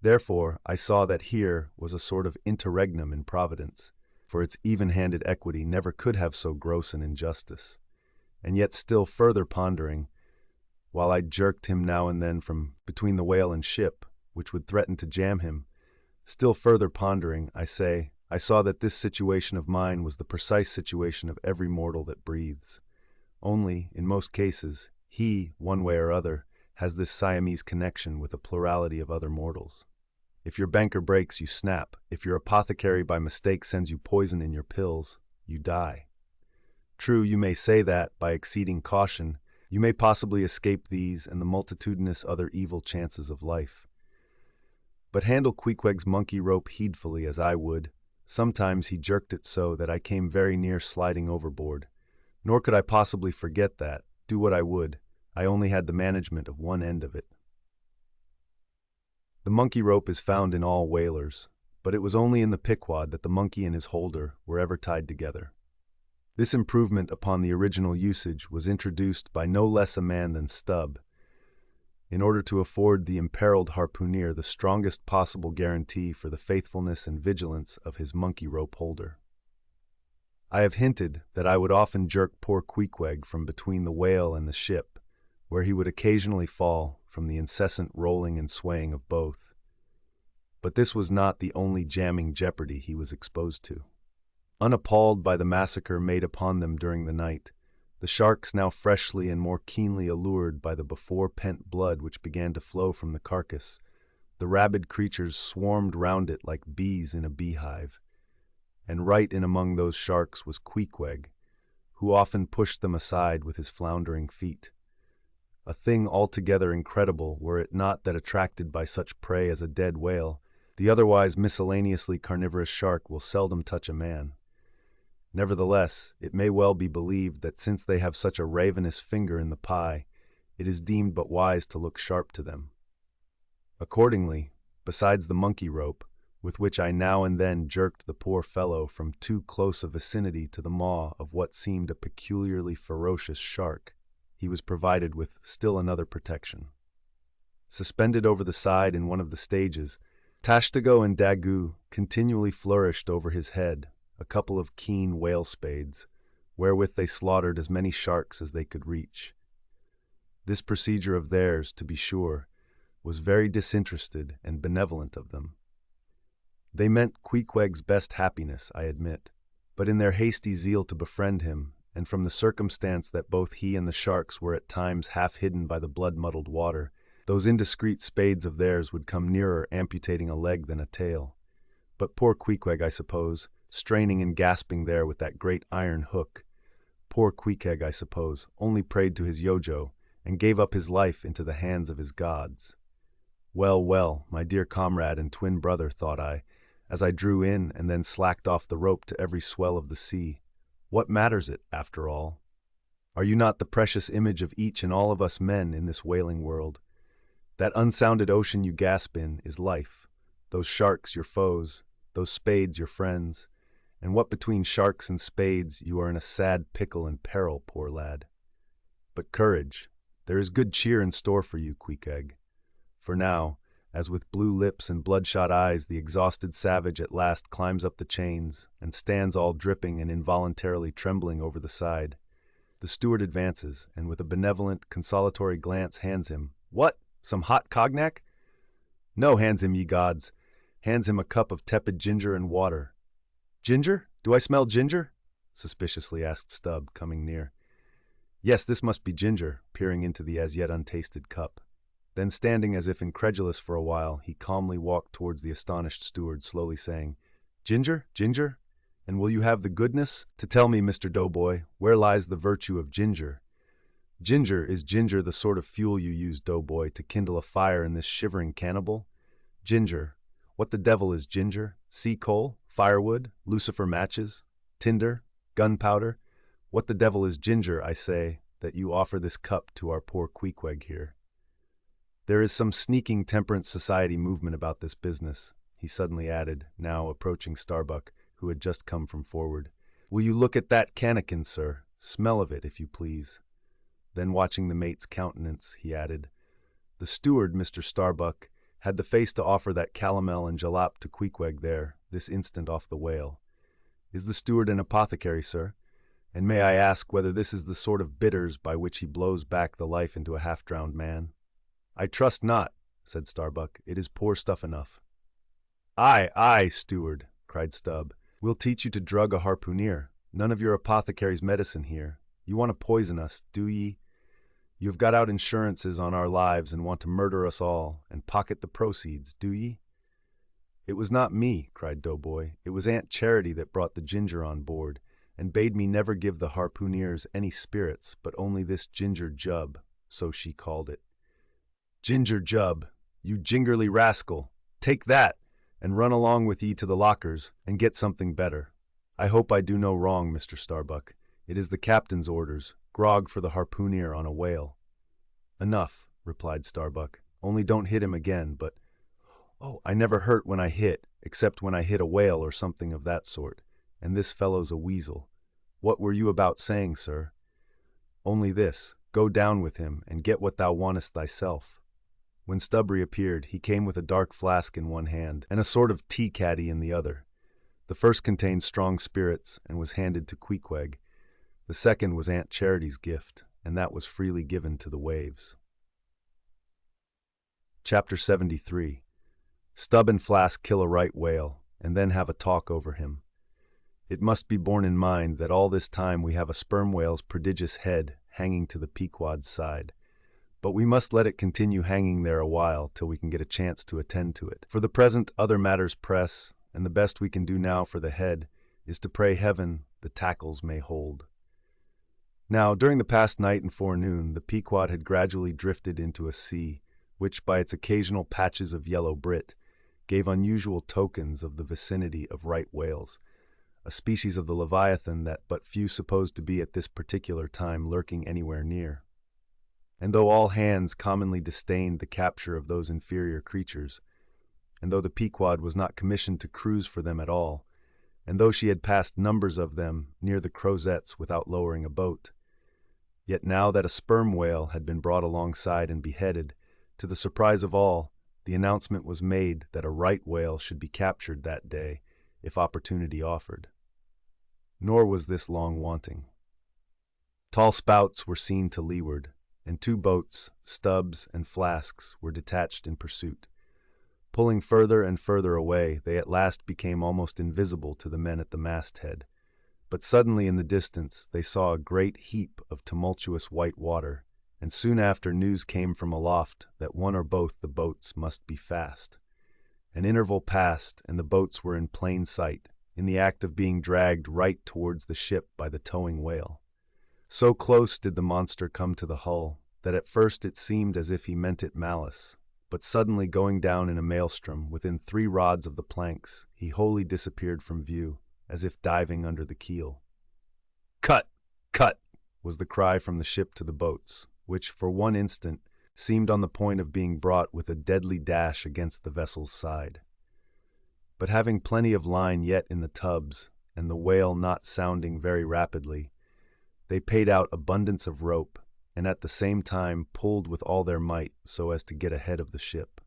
Therefore, I saw that here was a sort of interregnum in Providence, for its even-handed equity never could have so gross an injustice. And yet still further pondering, while I jerked him now and then from between the whale and ship, which would threaten to jam him, still further pondering, I say, I saw that this situation of mine was the precise situation of every mortal that breathes. Only, in most cases, he, one way or other, has this Siamese connection with a plurality of other mortals. If your banker breaks, you snap. If your apothecary by mistake sends you poison in your pills, you die. True, you may say that, by exceeding caution, you may possibly escape these and the multitudinous other evil chances of life. But handle Queequeg's monkey rope heedfully as I would, sometimes he jerked it so that I came very near sliding overboard. Nor could I possibly forget that, do what I would, I only had the management of one end of it. The monkey rope is found in all whalers, but it was only in the Pequod that the monkey and his holder were ever tied together. This improvement upon the original usage was introduced by no less a man than Stubb, in order to afford the imperiled harpooner the strongest possible guarantee for the faithfulness and vigilance of his monkey rope holder. I have hinted that I would often jerk poor Queequeg from between the whale and the ship, where he would occasionally fall from the incessant rolling and swaying of both. But this was not the only jamming jeopardy he was exposed to. Unappalled by the massacre made upon them during the night, the sharks now freshly and more keenly allured by the before-pent blood which began to flow from the carcass, the rabid creatures swarmed round it like bees in a beehive, and right in among those sharks was Queequeg, who often pushed them aside with his floundering feet. A thing altogether incredible were it not that attracted by such prey as a dead whale, the otherwise miscellaneously carnivorous shark will seldom touch a man. Nevertheless, it may well be believed that since they have such a ravenous finger in the pie, it is deemed but wise to look sharp to them. Accordingly, besides the monkey rope, with which I now and then jerked the poor fellow from too close a vicinity to the maw of what seemed a peculiarly ferocious shark, he was provided with still another protection. Suspended over the side in one of the stages, Tashtago and Dagu continually flourished over his head a couple of keen whale spades, wherewith they slaughtered as many sharks as they could reach. This procedure of theirs, to be sure, was very disinterested and benevolent of them. They meant Queequeg's best happiness, I admit, but in their hasty zeal to befriend him, and from the circumstance that both he and the sharks were at times half hidden by the blood-muddled water, those indiscreet spades of theirs would come nearer amputating a leg than a tail. But poor Queequeg, I suppose, straining and gasping there with that great iron hook, poor Queequeg, I suppose, only prayed to his Yojo, and gave up his life into the hands of his gods. Well, well, my dear comrade and twin brother, thought I, as I drew in and then slacked off the rope to every swell of the sea, what matters it, after all? Are you not the precious image of each and all of us men in this whaling world? That unsounded ocean you gasp in is life, those sharks your foes, those spades your friends, and what between sharks and spades you are in a sad pickle and peril, poor lad. But courage, there is good cheer in store for you, Queequeg. For now, as with blue lips and bloodshot eyes the exhausted savage at last climbs up the chains and stands all dripping and involuntarily trembling over the side, the steward advances and with a benevolent, consolatory glance hands him, "What? Some hot cognac?" "No, hands him, ye gods. Hands him a cup of tepid ginger and water." "Ginger? Do I smell ginger?" suspiciously asked Stubb, coming near. Yes, this must be ginger, peering into the as yet untasted cup. Then, standing as if incredulous for a while, he calmly walked towards the astonished steward, slowly saying, "Ginger? Ginger? And will you have the goodness to tell me, Mr. Doughboy, where lies the virtue of ginger? Ginger, is ginger the sort of fuel you use, doughboy, to kindle a fire in this shivering cannibal? Ginger. What the devil is ginger? Sea coal? Firewood? Lucifer matches? Tinder? Gunpowder? What the devil is ginger, I say, that you offer this cup to our poor Queequeg here? There is some sneaking temperance society movement about this business, he suddenly added, now approaching Starbuck, who had just come from forward. Will you look at that cannikin, sir? Smell of it, if you please. Then, watching the mate's countenance, he added, the steward, Mr. Starbuck, had the face to offer that calomel and jalap to Queequeg there, this instant off the whale. Is the steward an apothecary, sir? And may I ask whether this is the sort of bitters by which he blows back the life into a half-drowned man? I trust not, said Starbuck. It is poor stuff enough. Aye, aye, steward, cried Stubb. We'll teach you to drug a harpooneer. None of your apothecary's medicine here. You want to poison us, do ye? You have got out insurances on our lives and want to murder us all, and pocket the proceeds, do ye? It was not me, cried Doughboy. It was Aunt Charity that brought the ginger on board, and bade me never give the harpooneers any spirits, but only this ginger jub, so she called it. Ginger jub, you jingerly rascal, take that, and run along with ye to the lockers, and get something better. I hope I do no wrong, Mr. Starbuck. It is the captain's orders, grog for the harpooneer on a whale. Enough, replied Starbuck. Only don't hit him again, but... Oh, I never hurt when I hit, except when I hit a whale or something of that sort, and this fellow's a weasel. What were you about saying, sir? Only this, go down with him, and get what thou wantest thyself. When Stubb reappeared, he came with a dark flask in one hand, and a sort of tea-caddy in the other. The first contained strong spirits, and was handed to Queequeg. The second was Aunt Charity's gift, and that was freely given to the waves. Chapter 73. Stubb and Flask kill a right whale, and then have a talk over him. It must be borne in mind that all this time we have a sperm whale's prodigious head hanging to the Pequod's side. But we must let it continue hanging there a while till we can get a chance to attend to it. For the present, other matters press, and the best we can do now for the head is to pray heaven the tackles may hold. Now, during the past night and forenoon, the Pequod had gradually drifted into a sea, which, by its occasional patches of yellow brit, gave unusual tokens of the vicinity of right whales, a species of the leviathan that but few supposed to be at this particular time lurking anywhere near. And though all hands commonly disdained the capture of those inferior creatures, and though the Pequod was not commissioned to cruise for them at all, and though she had passed numbers of them near the Crozettes without lowering a boat, yet now that a sperm whale had been brought alongside and beheaded, to the surprise of all, the announcement was made that a right whale should be captured that day, if opportunity offered. Nor was this long wanting. Tall spouts were seen to leeward, and two boats, Stubbs and Flasks, were detached in pursuit. Pulling further and further away, they at last became almost invisible to the men at the masthead. But suddenly in the distance they saw a great heap of tumultuous white water, and soon after news came from aloft that one or both the boats must be fast. An interval passed, and the boats were in plain sight, in the act of being dragged right towards the ship by the towing whale. So close did the monster come to the hull, that at first it seemed as if he meant it malice, but suddenly going down in a maelstrom within 3 rods of the planks, he wholly disappeared from view, as if diving under the keel. "Cut! Cut!" was the cry from the ship to the boats, which, for one instant, seemed on the point of being brought with a deadly dash against the vessel's side. But having plenty of line yet in the tubs, and the whale not sounding very rapidly, they paid out abundance of rope, and at the same time pulled with all their might so as to get ahead of the ship.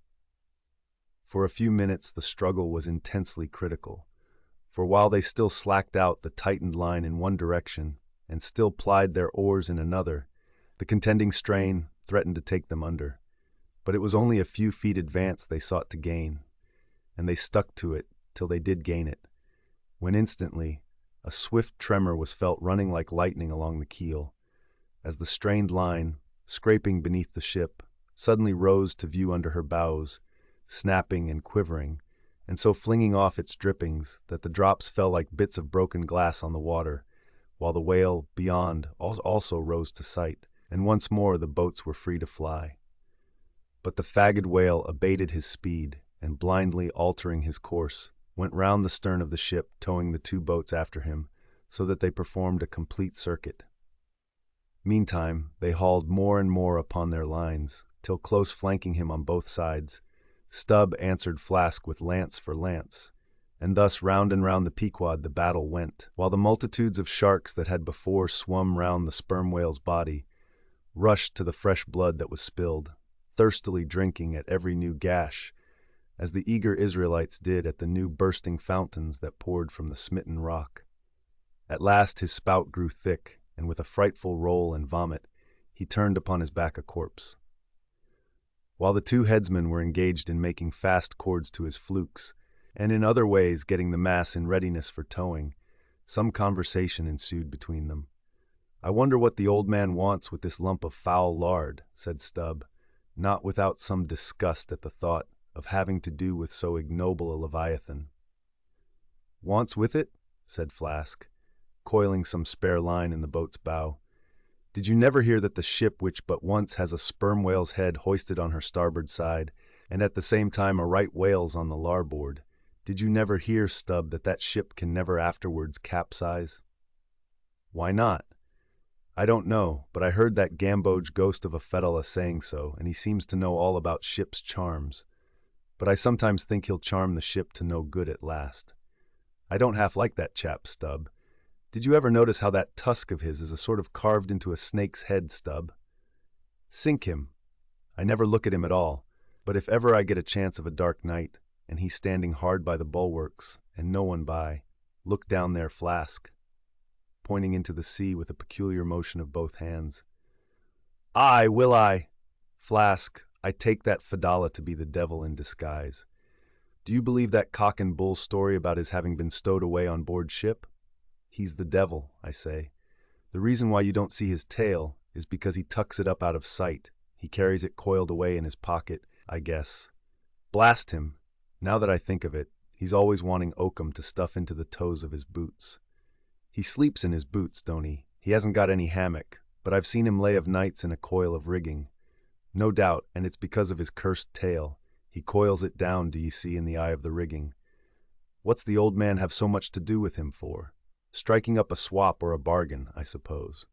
For a few minutes the struggle was intensely critical, for while they still slacked out the tightened line in one direction, and still plied their oars in another, the contending strain threatened to take them under. But it was only a few feet advance they sought to gain, and they stuck to it till they did gain it, when instantly a swift tremor was felt running like lightning along the keel, as the strained line, scraping beneath the ship, suddenly rose to view under her bows, snapping and quivering, and so flinging off its drippings that the drops fell like bits of broken glass on the water, while the whale beyond also rose to sight, and once more the boats were free to fly. But the fagged whale abated his speed, and blindly altering his course, went round the stern of the ship, towing the two boats after him, so that they performed a complete circuit. Meantime, they hauled more and more upon their lines, till close flanking him on both sides, Stubb answered Flask with lance for lance, and thus round and round the Pequod the battle went, while the multitudes of sharks that had before swum round the sperm whale's body rushed to the fresh blood that was spilled, thirstily drinking at every new gash, as the eager Israelites did at the new bursting fountains that poured from the smitten rock. At last his spout grew thick, and with a frightful roll and vomit, he turned upon his back a corpse. While the two headsmen were engaged in making fast cords to his flukes, and in other ways getting the mass in readiness for towing, some conversation ensued between them. "I wonder what the old man wants with this lump of foul lard," said Stubb, not without some disgust at the thought of having to do with so ignoble a leviathan. "Wants with it?" said Flask, coiling some spare line in the boat's bow. "Did you never hear that the ship which but once has a sperm whale's head hoisted on her starboard side, and at the same time a right whale's on the larboard, did you never hear, Stubb, that that ship can never afterwards capsize?" "Why not?" "I don't know, but I heard that gamboge ghost of a fedallah saying so, and he seems to know all about ship's charms. But I sometimes think he'll charm the ship to no good at last. I don't half like that chap, Stubb. Did you ever notice how that tusk of his is a sort of carved into a snake's head, Stubb? Sink him. I never look at him at all, but if ever I get a chance of a dark night, and he's standing hard by the bulwarks, and no one by, look down there, Flask," pointing into the sea with a peculiar motion of both hands. "Aye, will I. Flask, I take that fedallah to be the devil in disguise. Do you believe that cock and bull story about his having been stowed away on board ship? He's the devil, I say. The reason why you don't see his tail is because he tucks it up out of sight. He carries it coiled away in his pocket, I guess. Blast him. Now that I think of it, he's always wanting oakum to stuff into the toes of his boots. He sleeps in his boots, don't he? He hasn't got any hammock, but I've seen him lay of nights in a coil of rigging. No doubt, and it's because of his cursed tail. He coils it down, do you see, in the eye of the rigging. What's the old man have so much to do with him for? Striking up a swap or a bargain, I suppose."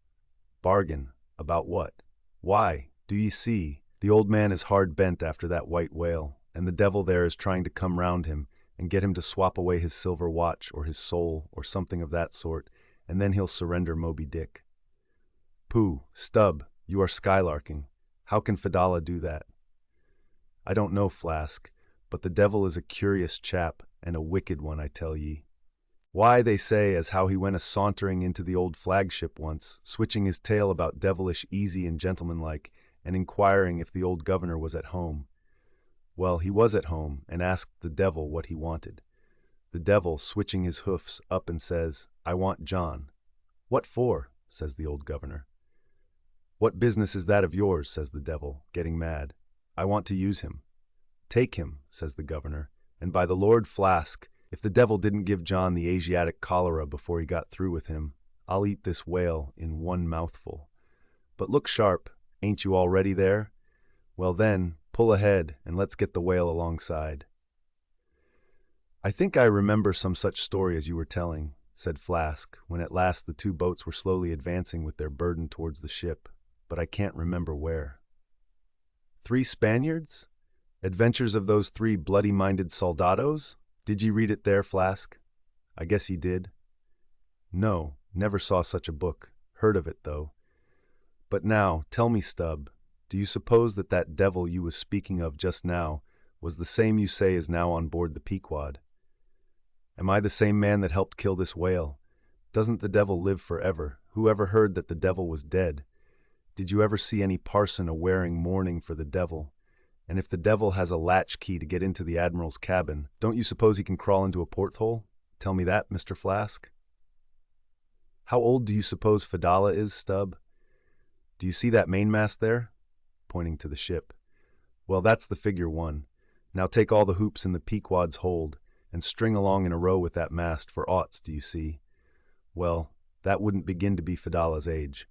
"Bargain? About what?" "Why, do ye see, the old man is hard bent after that white whale, and the devil there is trying to come round him and get him to swap away his silver watch or his soul or something of that sort, and then he'll surrender Moby-Dick." "Pooh, Stubb, you are skylarking. How can fedallah do that?" "I don't know, Flask, but the devil is a curious chap, and a wicked one, I tell ye. Why, they say as how he went a-sauntering into the old flagship once, switching his tail about devilish easy and gentlemanlike, and inquiring if the old governor was at home. Well, he was at home, and asked the devil what he wanted. The devil, switching his hoofs up, and says, 'I want John.' 'What for?' says the old governor. 'What business is that of yours?' says the devil, getting mad. 'I want to use him.' 'Take him,' says the governor, and by the Lord, Flask, if the devil didn't give John the Asiatic cholera before he got through with him, I'll eat this whale in one mouthful. But look sharp, ain't you all ready there? Well then, pull ahead, and let's get the whale alongside." "I think I remember some such story as you were telling," said Flask, when at last the two boats were slowly advancing with their burden towards the ship, "but I can't remember where." "3 Spaniards? Adventures of those 3 bloody-minded soldados? Did ye read it there, Flask? I guess ye did." "No, never saw such a book. Heard of it, though. But now, tell me, Stubb, do you suppose that that devil you was speaking of just now was the same you say is now on board the Pequod? Am I the same man that helped kill this whale? Doesn't the devil live forever? Who ever heard that the devil was dead? Did you ever see any parson a-wearing mourning for the devil? And if the devil has a latch key to get into the admiral's cabin, don't you suppose he can crawl into a porthole? Tell me that, Mr. Flask." "How old do you suppose fedallah is, Stubb? Do you see that mainmast there?" pointing to the ship. "Well, that's the figure 1. Now take all the hoops in the Pequod's hold, and string along in a row with that mast for oughts, do you see? Well, that wouldn't begin to be fedallah's age.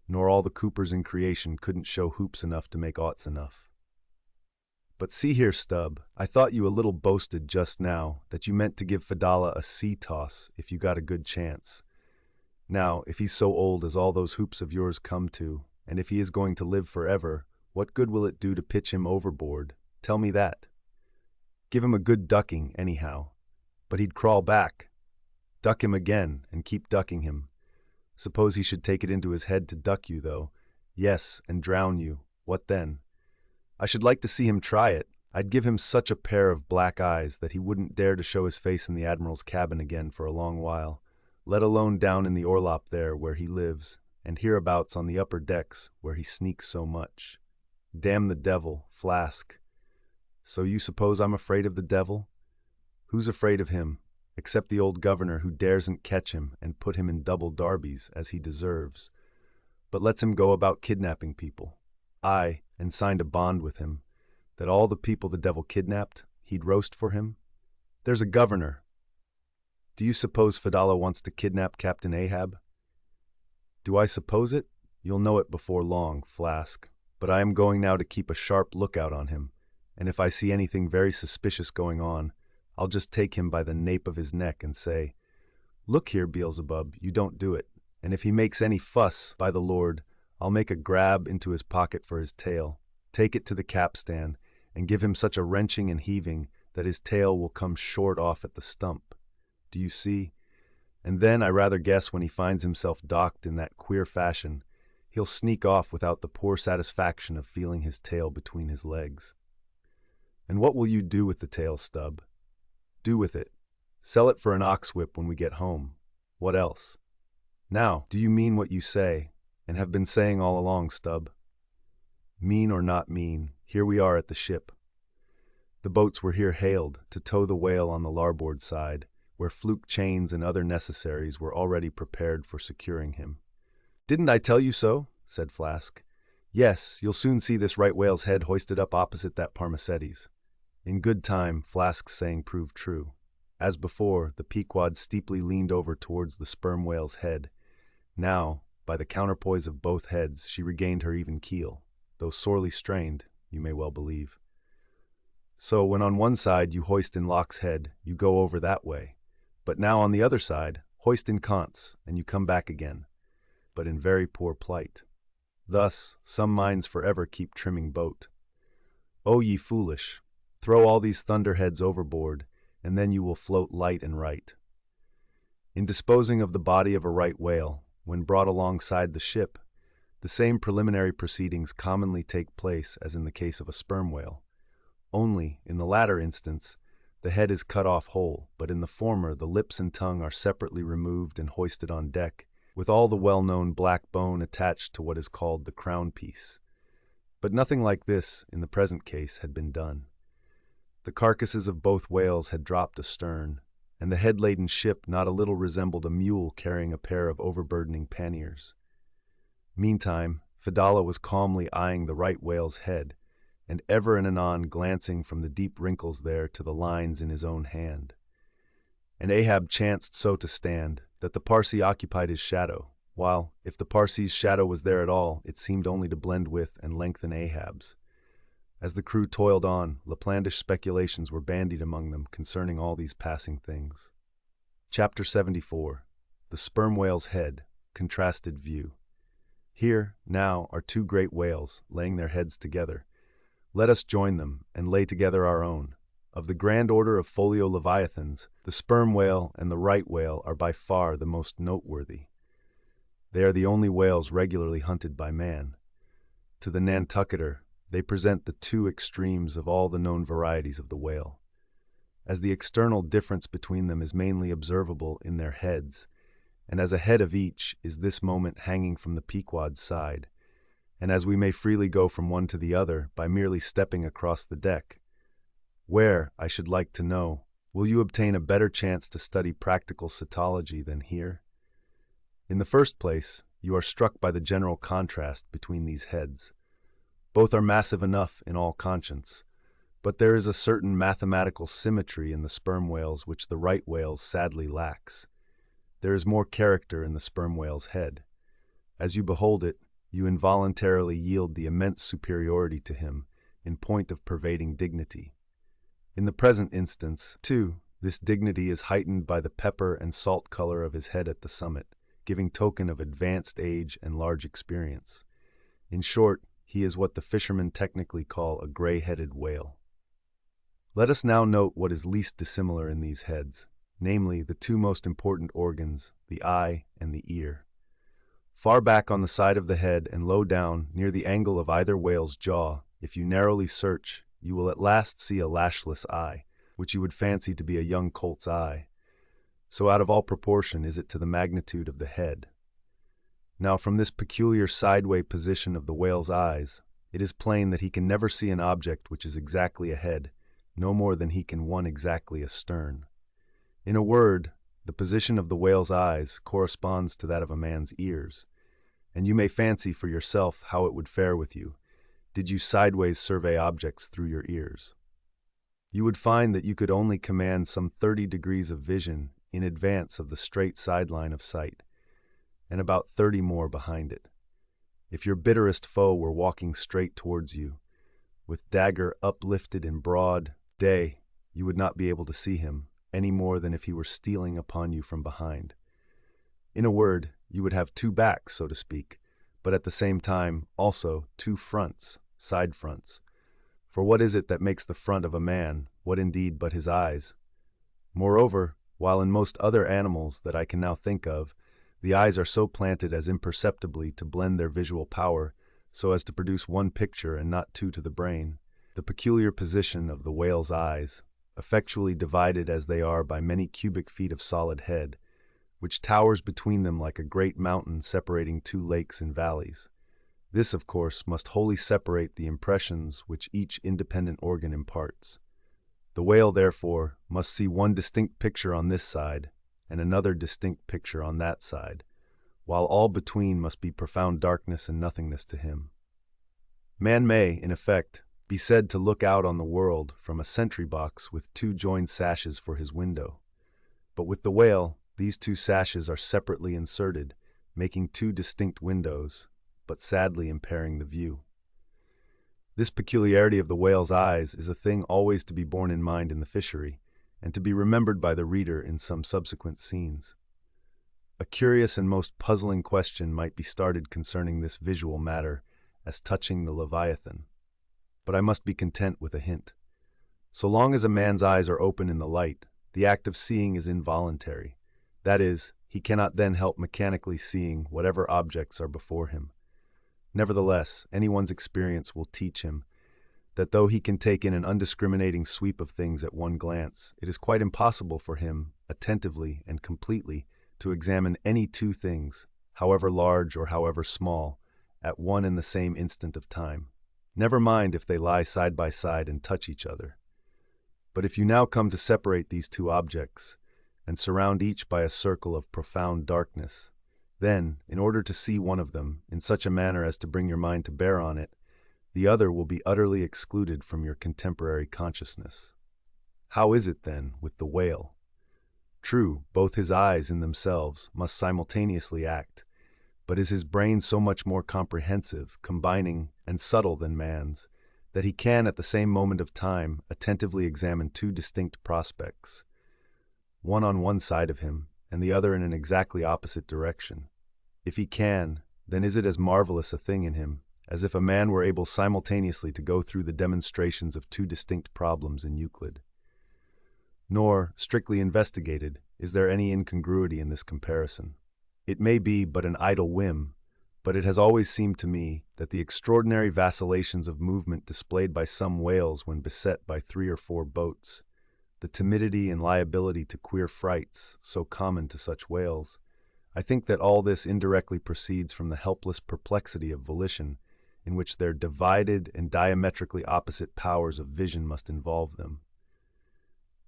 nor all the Coopers in creation couldn't show hoops enough to make oughts enough. But see here, Stubb, I thought you a little boasted just now that you meant to give Fedallah a sea toss if you got a good chance. Now, if he's so old as all those hoops of yours come to, and if he is going to live forever, what good will it do to pitch him overboard? Tell me that. Give him a good ducking, anyhow. But he'd crawl back. Duck him again, and keep ducking him. Suppose he should take it into his head to duck you, though. Yes, and drown you. What then? I should like to see him try it. I'd give him such a pair of black eyes that he wouldn't dare to show his face in the Admiral's cabin again for a long while, let alone down in the orlop there where he lives, and hereabouts on the upper decks where he sneaks so much. Damn the devil, Flask. So you suppose I'm afraid of the devil? Who's afraid of him, except the old governor who daresn't catch him and put him in double darbies as he deserves, but lets him go about kidnapping people? Aye, and signed a bond with him, that all the people the devil kidnapped, he'd roast for him? There's a governor. Do you suppose Fedallah wants to kidnap Captain Ahab? Do I suppose it? You'll know it before long, Flask. But I am going now to keep a sharp lookout on him, and if I see anything very suspicious going on, I'll just take him by the nape of his neck and say, "Look here, Beelzebub, you don't do it," and if he makes any fuss, by the Lord, I'll make a grab into his pocket for his tail, take it to the capstan, and give him such a wrenching and heaving that his tail will come short off at the stump. Do you see? And then I rather guess when he finds himself docked in that queer fashion, he'll sneak off without the poor satisfaction of feeling his tail between his legs. And what will you do with the tail, Stubb? Do with it? Sell it for an ox whip when we get home. What else? Now, do you mean what you say, and have been saying all along, Stubb? Mean or not mean, here we are at the ship. The boats were here hailed to tow the whale on the larboard side, where fluke chains and other necessaries were already prepared for securing him. "Didn't I tell you so?" said Flask. "Yes, you'll soon see this right whale's head hoisted up opposite that Parmacetti's." In good time, Flask's saying proved true. As before, the Pequod steeply leaned over towards the sperm whale's head. Now, by the counterpoise of both heads, she regained her even keel, though sorely strained, you may well believe. So when on one side you hoist in Locke's head, you go over that way. But now on the other side, hoist in Kant's, and you come back again, but in very poor plight. Thus, some minds forever keep trimming boat. O ye foolish! Throw all these thunderheads overboard, and then you will float light and right. In disposing of the body of a right whale, when brought alongside the ship, the same preliminary proceedings commonly take place as in the case of a sperm whale. Only, in the latter instance, the head is cut off whole, but in the former the lips and tongue are separately removed and hoisted on deck, with all the well-known black bone attached to what is called the crown piece. But nothing like this, in the present case, had been done. The carcasses of both whales had dropped astern, and the head-laden ship not a little resembled a mule carrying a pair of overburdening panniers. Meantime, Fedallah was calmly eyeing the right whale's head, and ever and anon glancing from the deep wrinkles there to the lines in his own hand. And Ahab chanced so to stand, that the Parsee occupied his shadow, while, if the Parsee's shadow was there at all, it seemed only to blend with and lengthen Ahab's. As the crew toiled on, Laplandish speculations were bandied among them concerning all these passing things. Chapter 74. The Sperm Whale's Head, Contrasted View. Here, now, are two great whales, laying their heads together. Let us join them, and lay together our own. Of the grand order of folio leviathans, the sperm whale and the right whale are by far the most noteworthy. They are the only whales regularly hunted by man. To the Nantucketer, they present the two extremes of all the known varieties of the whale. As the external difference between them is mainly observable in their heads, and as a head of each is this moment hanging from the Pequod's side, and as we may freely go from one to the other by merely stepping across the deck, where, I should like to know, will you obtain a better chance to study practical cetology than here? In the first place, you are struck by the general contrast between these heads. Both are massive enough in all conscience, but there is a certain mathematical symmetry in the sperm whales which the right whales sadly lacks. There is more character in the sperm whale's head. As you behold it, you involuntarily yield the immense superiority to him in point of pervading dignity. In the present instance, too, this dignity is heightened by the pepper and salt color of his head at the summit, giving token of advanced age and large experience. In short, he is what the fishermen technically call a gray-headed whale. Let us now note what is least dissimilar in these heads, namely the two most important organs, the eye and the ear. Far back on the side of the head and low down, near the angle of either whale's jaw, if you narrowly search, you will at last see a lashless eye, which you would fancy to be a young colt's eye. So out of all proportion is it to the magnitude of the head. Now from this peculiar sideway position of the whale's eyes, it is plain that he can never see an object which is exactly ahead, no more than he can one exactly astern. In a word, the position of the whale's eyes corresponds to that of a man's ears, and you may fancy for yourself how it would fare with you, did you sideways survey objects through your ears. You would find that you could only command some 30 degrees of vision in advance of the straight sideline of sight, and about 30 more behind it. If your bitterest foe were walking straight towards you, with dagger uplifted in broad day, you would not be able to see him, any more than if he were stealing upon you from behind. In a word, you would have two backs, so to speak, but at the same time also two fronts, side fronts. For what is it that makes the front of a man, what indeed but his eyes? Moreover, while in most other animals that I can now think of, the eyes are so planted as imperceptibly to blend their visual power, so as to produce one picture and not two to the brain, the peculiar position of the whale's eyes, effectually divided as they are by many cubic feet of solid head, which towers between them like a great mountain separating two lakes and valleys. This, of course, must wholly separate the impressions which each independent organ imparts. The whale, therefore, must see one distinct picture on this side, and another distinct picture on that side, while all between must be profound darkness and nothingness to him. Man may, in effect, be said to look out on the world from a sentry box with two joined sashes for his window. But with the whale, these two sashes are separately inserted, making two distinct windows, but sadly impairing the view. This peculiarity of the whale's eyes is a thing always to be borne in mind in the fishery, and to be remembered by the reader in some subsequent scenes. A curious and most puzzling question might be started concerning this visual matter as touching the Leviathan, but I must be content with a hint. So long as a man's eyes are open in the light, the act of seeing is involuntary. That is, he cannot then help mechanically seeing whatever objects are before him. Nevertheless, anyone's experience will teach him that though he can take in an undiscriminating sweep of things at one glance, it is quite impossible for him, attentively and completely, to examine any two things, however large or however small, at one and the same instant of time. Never mind if they lie side by side and touch each other. But if you now come to separate these two objects, and surround each by a circle of profound darkness, then, in order to see one of them in such a manner as to bring your mind to bear on it, the other will be utterly excluded from your contemporary consciousness. How is it, then, with the whale? True, both his eyes in themselves must simultaneously act, but is his brain so much more comprehensive, combining, and subtle than man's, that he can at the same moment of time attentively examine two distinct prospects, one on one side of him, and the other in an exactly opposite direction? If he can, then is it as marvelous a thing in him as if a man were able simultaneously to go through the demonstrations of two distinct problems in Euclid. Nor, strictly investigated, is there any incongruity in this comparison. It may be but an idle whim, but it has always seemed to me that the extraordinary vacillations of movement displayed by some whales when beset by 3 or 4 boats, the timidity and liability to queer frights so common to such whales, I think that all this indirectly proceeds from the helpless perplexity of volition in which their divided and diametrically opposite powers of vision must involve them.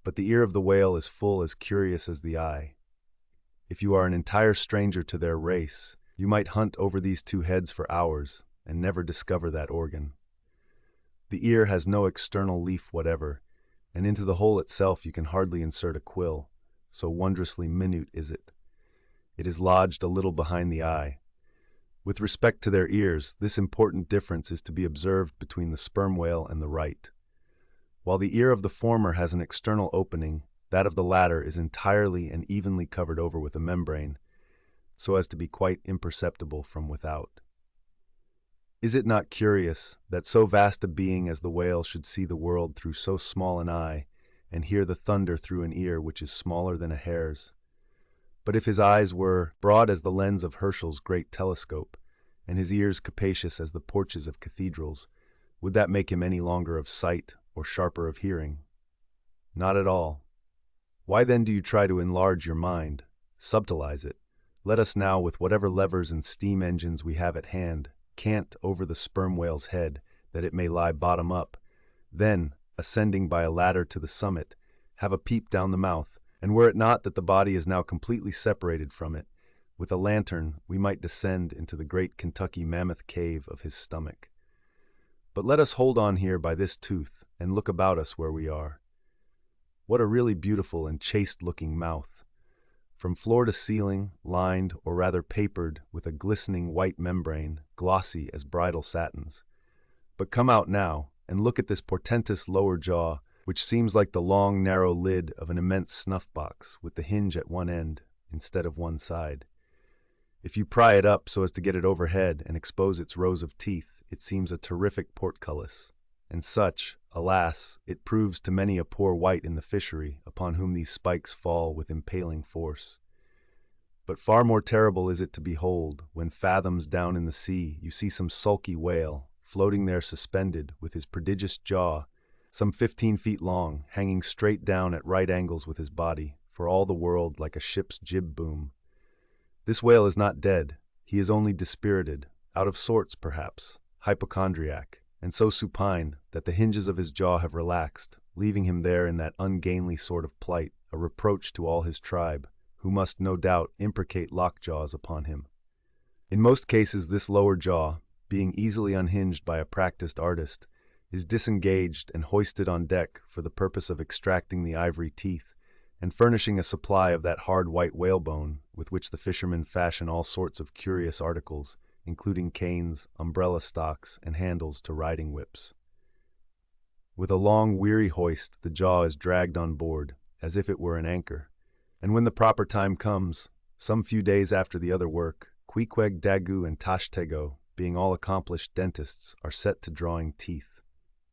But the ear of the whale is full as curious as the eye. If you are an entire stranger to their race, you might hunt over these two heads for hours and never discover that organ. The ear has no external leaf whatever, and into the hole itself you can hardly insert a quill, so wondrously minute is it. It is lodged a little behind the eye. With respect to their ears, this important difference is to be observed between the sperm whale and the right. While the ear of the former has an external opening, that of the latter is entirely and evenly covered over with a membrane, so as to be quite imperceptible from without. Is it not curious that so vast a being as the whale should see the world through so small an eye, and hear the thunder through an ear which is smaller than a hare's? But if his eyes were broad as the lens of Herschel's great telescope, and his ears capacious as the porches of cathedrals, would that make him any longer of sight or sharper of hearing? Not at all. Why then do you try to enlarge your mind, subtilize it? Let us now, with whatever levers and steam engines we have at hand, cant over the sperm whale's head, that it may lie bottom up. Then, ascending by a ladder to the summit, have a peep down the mouth, and were it not that the body is now completely separated from it, with a lantern we might descend into the great Kentucky mammoth cave of his stomach. But let us hold on here by this tooth, and look about us where we are. What a really beautiful and chaste-looking mouth! From floor to ceiling, lined, or rather papered, with a glistening white membrane, glossy as bridal satins. But come out now, and look at this portentous lower jaw, which seems like the long, narrow lid of an immense snuff-box, with the hinge at one end, instead of one side. If you pry it up so as to get it overhead and expose its rows of teeth, it seems a terrific portcullis. And such, alas, it proves to many a poor wight in the fishery, upon whom these spikes fall with impaling force. But far more terrible is it to behold, when fathoms down in the sea you see some sulky whale, floating there suspended, with his prodigious jaw, some 15 feet long, hanging straight down at right angles with his body, for all the world like a ship's jib boom. This whale is not dead, he is only dispirited, out of sorts perhaps, hypochondriac, and so supine that the hinges of his jaw have relaxed, leaving him there in that ungainly sort of plight, a reproach to all his tribe, who must no doubt imprecate lockjaws upon him. In most cases this lower jaw, being easily unhinged by a practiced artist, is disengaged and hoisted on deck for the purpose of extracting the ivory teeth, and furnishing a supply of that hard white whalebone with which the fishermen fashion all sorts of curious articles, including canes, umbrella stocks, and handles to riding whips. With a long, weary hoist, the jaw is dragged on board, as if it were an anchor, and when the proper time comes, some few days after the other work, Queequeg, Daggoo, and Tashtego, being all accomplished dentists, are set to drawing teeth.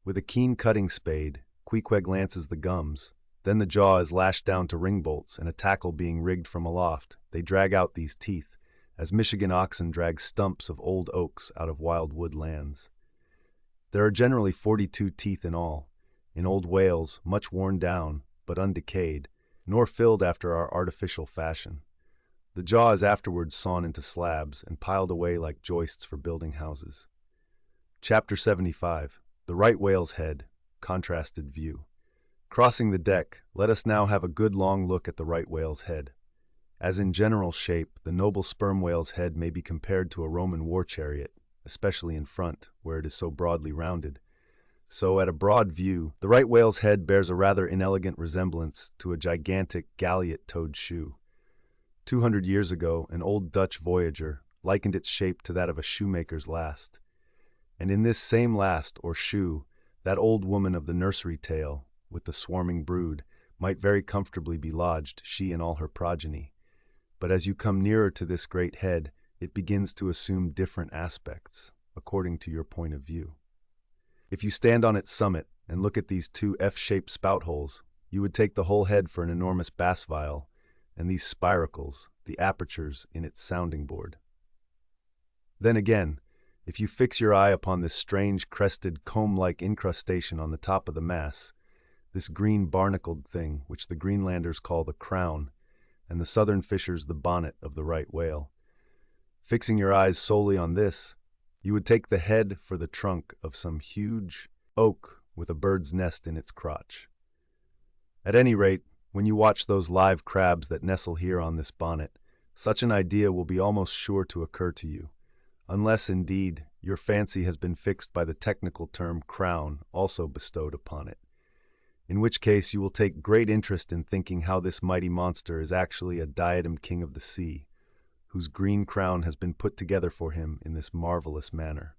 With a keen cutting spade, Queequeg lances the gums. Then the jaw is lashed down to ring bolts, and a tackle being rigged from aloft, they drag out these teeth, as Michigan oxen drag stumps of old oaks out of wild wood lands. There are generally 42 teeth in all, in old whales, much worn down, but undecayed, nor filled after our artificial fashion. The jaw is afterwards sawn into slabs and piled away like joists for building houses. Chapter 75. The Right Whale's Head, Contrasted View. Crossing the deck, let us now have a good long look at the right whale's head. As in general shape, the noble sperm whale's head may be compared to a Roman war chariot, especially in front, where it is so broadly rounded. So, at a broad view, the right whale's head bears a rather inelegant resemblance to a gigantic galliot-toed shoe. 200 years ago, an old Dutch voyager likened its shape to that of a shoemaker's last. And in this same last, or shoe, that old woman of the nursery tale, with the swarming brood, might very comfortably be lodged, she and all her progeny. But as you come nearer to this great head, it begins to assume different aspects, according to your point of view. If you stand on its summit and look at these two F-shaped spout holes, you would take the whole head for an enormous bass viol, and these spiracles, the apertures in its sounding board. Then again, if you fix your eye upon this strange crested comb-like incrustation on the top of the mass, this green barnacled thing which the Greenlanders call the crown, and the southern fishers the bonnet of the right whale. Fixing your eyes solely on this, you would take the head for the trunk of some huge oak with a bird's nest in its crotch. At any rate, when you watch those live crabs that nestle here on this bonnet, such an idea will be almost sure to occur to you, unless, indeed, your fancy has been fixed by the technical term crown also bestowed upon it, in which case you will take great interest in thinking how this mighty monster is actually a diademed king of the sea, whose green crown has been put together for him in this marvelous manner.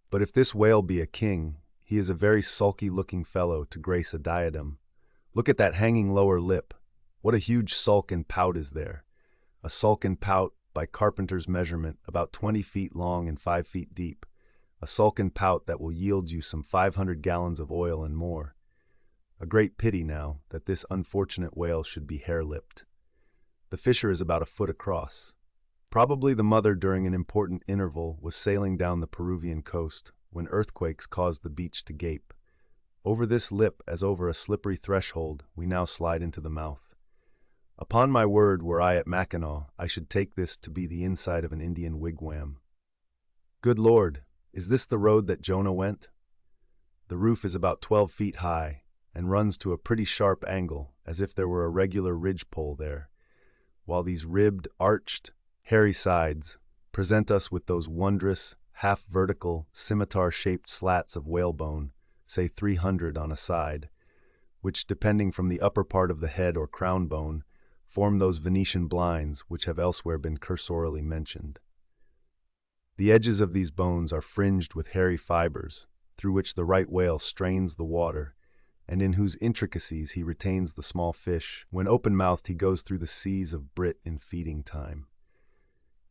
But if this whale be a king, he is a very sulky-looking fellow to grace a diadem. Look at that hanging lower lip. What a huge sulk and pout is there. A sulk and pout, by carpenter's measurement, about 20 feet long and 5 feet deep. A sulk and pout that will yield you some 500 gallons of oil and more. A great pity, now, that this unfortunate whale should be hair-lipped. The fissure is about a foot across. Probably the mother, during an important interval, was sailing down the Peruvian coast, when earthquakes caused the beach to gape. Over this lip, as over a slippery threshold, we now slide into the mouth. Upon my word, were I at Mackinac, I should take this to be the inside of an Indian wigwam. Good Lord, is this the road that Jonah went? The roof is about 12 feet high, and runs to a pretty sharp angle, as if there were a regular ridgepole there, while these ribbed, arched, hairy sides present us with those wondrous, half-vertical, scimitar-shaped slats of whalebone, say 300 on a side, which, depending from the upper part of the head or crown bone, form those Venetian blinds which have elsewhere been cursorily mentioned. The edges of these bones are fringed with hairy fibers, through which the right whale strains the water, and in whose intricacies he retains the small fish. When open-mouthed, he goes through the seas of brit in feeding time.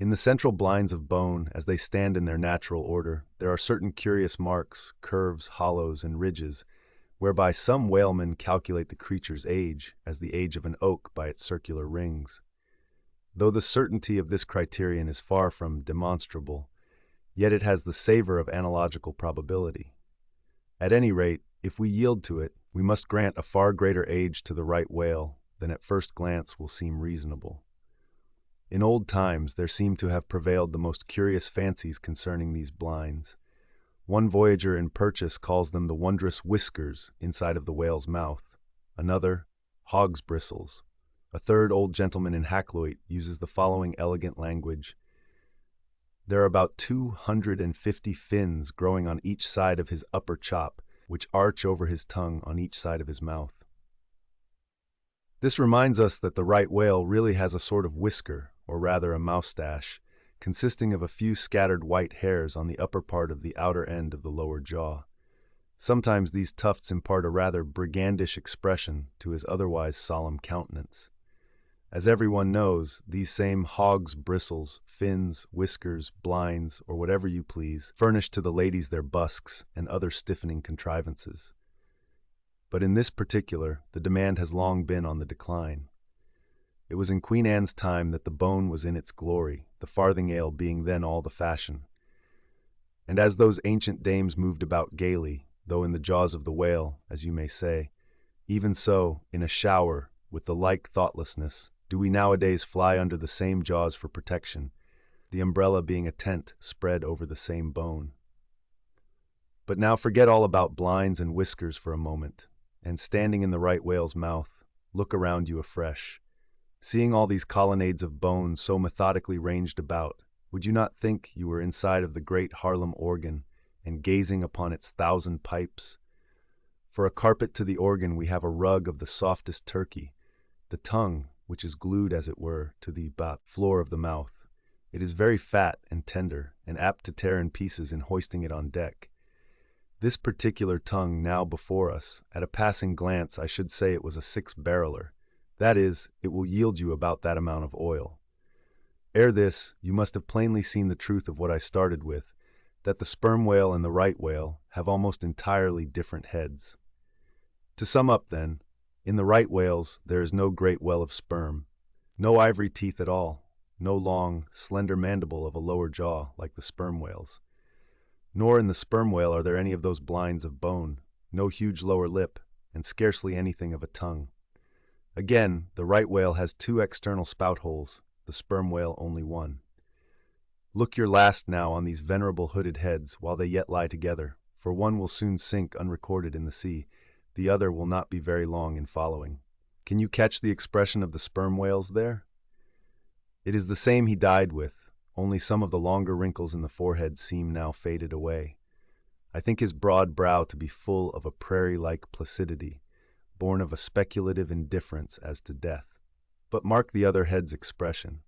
In the central blinds of bone, as they stand in their natural order, there are certain curious marks, curves, hollows, and ridges, whereby some whalemen calculate the creature's age as the age of an oak by its circular rings. Though the certainty of this criterion is far from demonstrable, yet it has the savor of analogical probability. At any rate, if we yield to it, we must grant a far greater age to the right whale than at first glance will seem reasonable. In old times there seem to have prevailed the most curious fancies concerning these blinds. One voyager in Purchas calls them the wondrous whiskers inside of the whale's mouth, another, hog's bristles. A third old gentleman in Hakluyt uses the following elegant language: there are about 250 fins growing on each side of his upper chop, which arch over his tongue on each side of his mouth. This reminds us that the right whale really has a sort of whisker, or rather a moustache, consisting of a few scattered white hairs on the upper part of the outer end of the lower jaw. Sometimes these tufts impart a rather brigandish expression to his otherwise solemn countenance. As everyone knows, these same hog's bristles, fins, whiskers, blinds, or whatever you please, furnish to the ladies their busks and other stiffening contrivances. But in this particular, the demand has long been on the decline. It was in Queen Anne's time that the bone was in its glory, the farthingale being then all the fashion. And as those ancient dames moved about gaily, though in the jaws of the whale, as you may say, even so, in a shower, with the like thoughtlessness, do we nowadays fly under the same jaws for protection, the umbrella being a tent spread over the same bone. But now forget all about blinds and whiskers for a moment, and standing in the right whale's mouth, look around you afresh. Seeing all these colonnades of bones so methodically ranged about, would you not think you were inside of the great Harlem organ and gazing upon its 1,000 pipes? For a carpet to the organ we have a rug of the softest turkey, the tongue, which is glued, as it were, to the floor of the mouth. It is very fat and tender, and apt to tear in pieces in hoisting it on deck. This particular tongue now before us, at a passing glance I should say it was a 6-barreler. That is, it will yield you about that amount of oil. Ere this, you must have plainly seen the truth of what I started with, that the sperm whale and the right whale have almost entirely different heads. To sum up, then, in the right whales there is no great well of sperm, no ivory teeth at all, no long, slender mandible of a lower jaw like the sperm whales. Nor in the sperm whale are there any of those blinds of bone, no huge lower lip, and scarcely anything of a tongue. Again, the right whale has 2 external spout holes, the sperm whale only 1. Look your last now on these venerable hooded heads while they yet lie together, for one will soon sink unrecorded in the sea, the other will not be very long in following. Can you catch the expression of the sperm whales there? It is the same he died with, only some of the longer wrinkles in the forehead seem now faded away. I think his broad brow to be full of a prairie-like placidity, born of a speculative indifference as to death. But mark the other head's expression.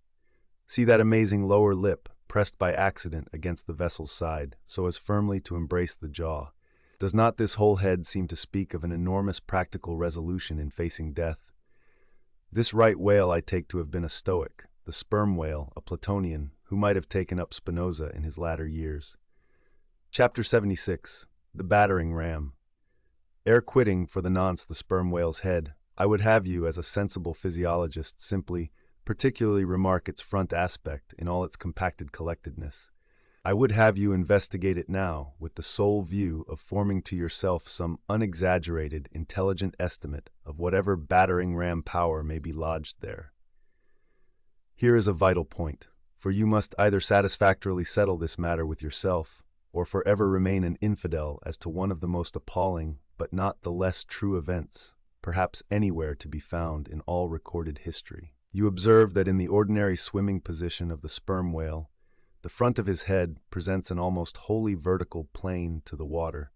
See that amazing lower lip, pressed by accident against the vessel's side, so as firmly to embrace the jaw. Does not this whole head seem to speak of an enormous practical resolution in facing death? This right whale I take to have been a Stoic, the sperm whale, a Platonian, who might have taken up Spinoza in his latter years. Chapter 76. The Battering Ram. Ere quitting for the nonce the sperm whale's head, I would have you, as a sensible physiologist, simply, particularly remark its front aspect in all its compacted collectedness. I would have you investigate it now, with the sole view of forming to yourself some unexaggerated, intelligent estimate of whatever battering ram power may be lodged there. Here is a vital point, for you must either satisfactorily settle this matter with yourself, or forever remain an infidel as to one of the most appalling, but not the less true events, perhaps anywhere to be found in all recorded history. You observe that in the ordinary swimming position of the sperm whale, the front of his head presents an almost wholly vertical plane to the water.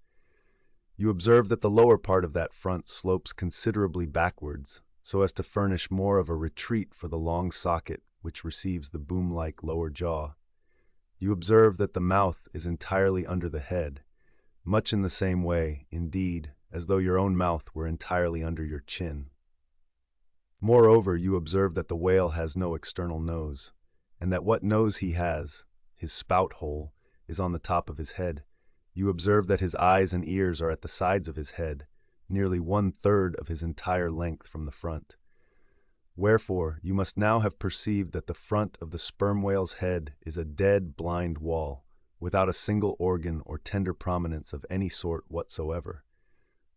You observe that the lower part of that front slopes considerably backwards, so as to furnish more of a retreat for the long socket which receives the boom-like lower jaw. You observe that the mouth is entirely under the head, much in the same way, indeed, as though your own mouth were entirely under your chin. Moreover, you observe that the whale has no external nose, and that what nose he has, his spout hole, is on the top of his head. You observe that his eyes and ears are at the sides of his head, nearly 1/3 of his entire length from the front. Wherefore, you must now have perceived that the front of the sperm whale's head is a dead, blind wall, without a single organ or tender prominence of any sort whatsoever.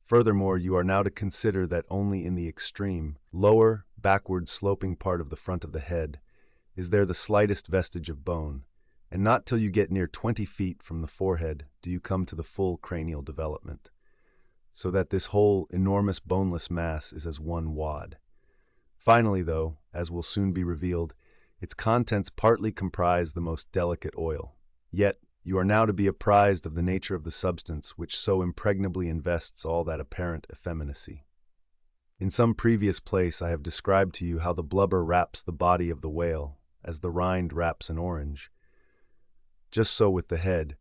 Furthermore, you are now to consider that only in the extreme, lower, backward sloping part of the front of the head is there the slightest vestige of bone, and not till you get near 20 feet from the forehead do you come to the full cranial development, so that this whole enormous boneless mass is as one wad. Finally, though, as will soon be revealed, its contents partly comprise the most delicate oil. Yet, you are now to be apprised of the nature of the substance which so impregnably invests all that apparent effeminacy. In some previous place I have described to you how the blubber wraps the body of the whale, as the rind wraps an orange. Just so with the head,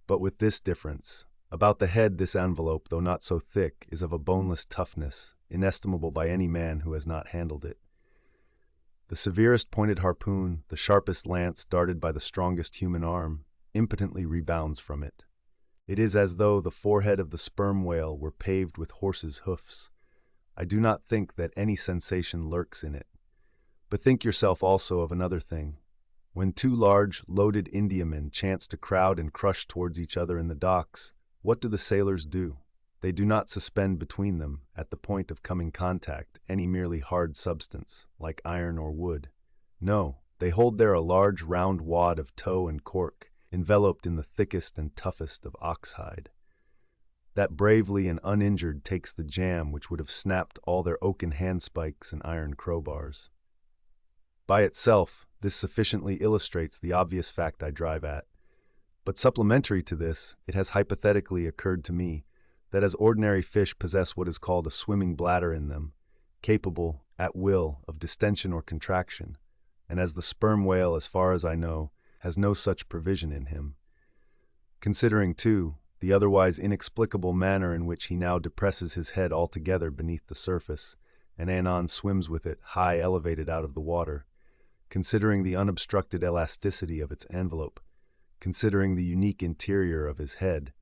but with this difference. About the head this envelope, though not so thick, is of a boneless toughness, inestimable by any man who has not handled it. The severest pointed harpoon, the sharpest lance darted by the strongest human arm, impotently rebounds from it. It is as though the forehead of the sperm whale were paved with horses' hoofs. I do not think that any sensation lurks in it. But think yourself also of another thing. When two large, loaded Indiamen chance to crowd and crush towards each other in the docks, what do the sailors do? They do not suspend between them, at the point of coming contact, any merely hard substance, like iron or wood. No, they hold there a large round wad of tow and cork, enveloped in the thickest and toughest of ox-hide. That bravely and uninjured takes the jam which would have snapped all their oaken handspikes and iron crowbars. By itself, this sufficiently illustrates the obvious fact I drive at. But supplementary to this, it has hypothetically occurred to me that as ordinary fish possess what is called a swimming bladder in them, capable, at will, of distension or contraction, and as the sperm whale, as far as I know, has no such provision in him. Considering, too, the otherwise inexplicable manner in which he now depresses his head altogether beneath the surface, and anon swims with it high elevated out of the water, considering the unobstructed elasticity of its envelope, considering the unique interior of his head,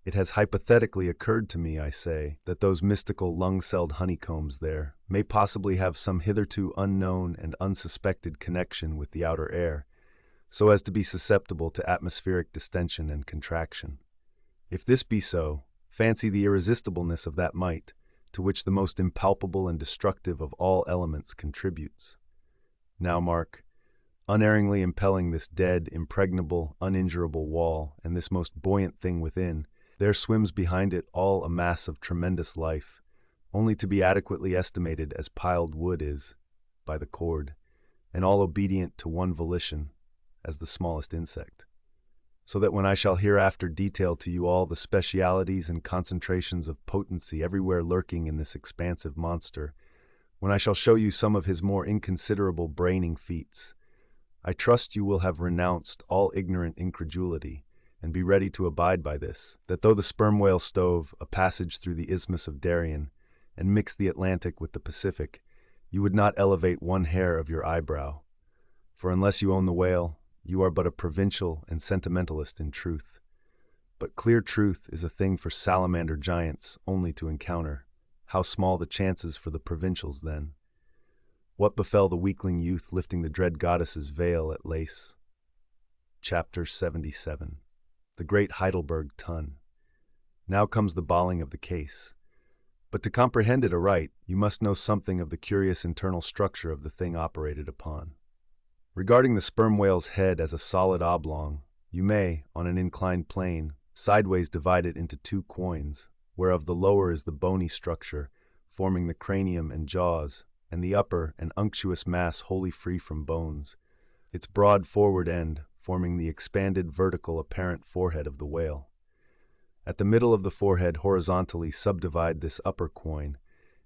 it has hypothetically occurred to me, I say, that those mystical lung-celled honeycombs there may possibly have some hitherto unknown and unsuspected connection with the outer air, so as to be susceptible to atmospheric distension and contraction. If this be so, fancy the irresistibleness of that might, to which the most impalpable and destructive of all elements contributes. Now mark, unerringly impelling this dead, impregnable, uninjurable wall, and this most buoyant thing within, there swims behind it all a mass of tremendous life, only to be adequately estimated as piled wood is, by the cord, and all obedient to one volition, as the smallest insect. So that when I shall hereafter detail to you all the specialities and concentrations of potency everywhere lurking in this expansive monster, when I shall show you some of his more inconsiderable braining feats, I trust you will have renounced all ignorant incredulity, and be ready to abide by this, that though the sperm whale stove a passage through the Isthmus of Darien, and mixed the Atlantic with the Pacific, you would not elevate one hair of your eyebrow. For unless you own the whale, you are but a provincial and sentimentalist in truth. But clear truth is a thing for salamander giants only to encounter. How small the chances for the provincials, then? What befell the weakling youth lifting the dread goddess's veil at Lace? Chapter 77. The Great Heidelberg Tun. Now comes the balling of the case. But to comprehend it aright, you must know something of the curious internal structure of the thing operated upon. Regarding the sperm whale's head as a solid oblong, you may, on an inclined plane, sideways divide it into two quoins, whereof the lower is the bony structure, forming the cranium and jaws, and the upper an unctuous mass wholly free from bones, its broad forward end forming the expanded vertical apparent forehead of the whale. At the middle of the forehead horizontally subdivide this upper quoin,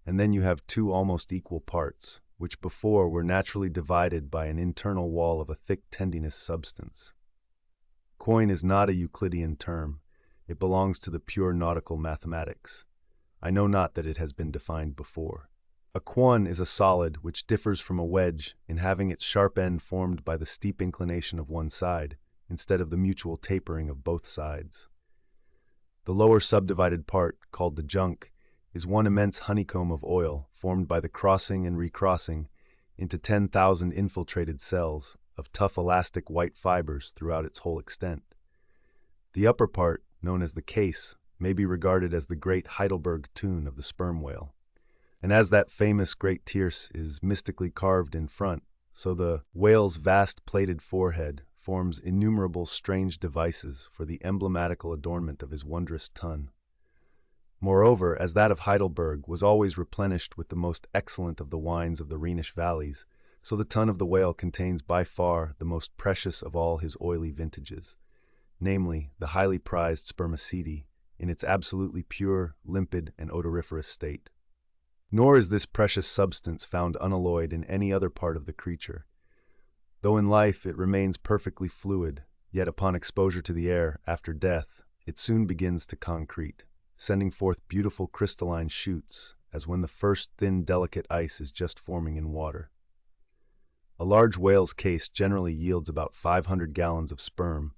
and then you have two almost equal parts, which before were naturally divided by an internal wall of a thick tendinous substance. Quoin is not a Euclidean term. It belongs to the pure nautical mathematics. I know not that it has been defined before. A quoin is a solid which differs from a wedge in having its sharp end formed by the steep inclination of one side, instead of the mutual tapering of both sides. The lower subdivided part, called the junk, is one immense honeycomb of oil formed by the crossing and recrossing into 10,000 infiltrated cells of tough elastic white fibers throughout its whole extent. The upper part, known as the case, may be regarded as the great Heidelberg tune of the sperm whale. And as that famous great tierce is mystically carved in front, so the whale's vast plated forehead forms innumerable strange devices for the emblematical adornment of his wondrous tun. Moreover, as that of Heidelberg was always replenished with the most excellent of the wines of the Rhenish valleys, so the tun of the whale contains by far the most precious of all his oily vintages, namely the highly prized spermaceti, in its absolutely pure, limpid, and odoriferous state. Nor is this precious substance found unalloyed in any other part of the creature. Though in life it remains perfectly fluid, yet upon exposure to the air, after death, it soon begins to concrete, sending forth beautiful crystalline shoots, as when the first thin delicate ice is just forming in water. A large whale's case generally yields about 500 gallons of sperm,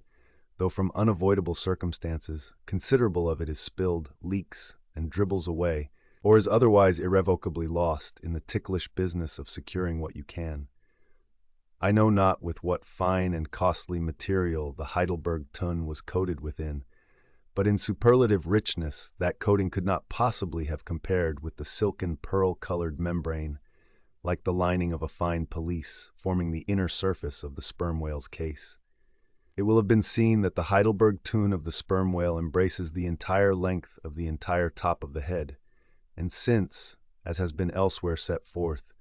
though from unavoidable circumstances, considerable of it is spilled, leaks, and dribbles away, or is otherwise irrevocably lost in the ticklish business of securing what you can. I know not with what fine and costly material the Heidelberg tun was coated within, but in superlative richness that coating could not possibly have compared with the silken pearl-colored membrane, like the lining of a fine pelisse, forming the inner surface of the sperm whale's case. It will have been seen that the Heidelberg tun of the sperm whale embraces the entire length of the entire top of the head, and since, as has been elsewhere set forth,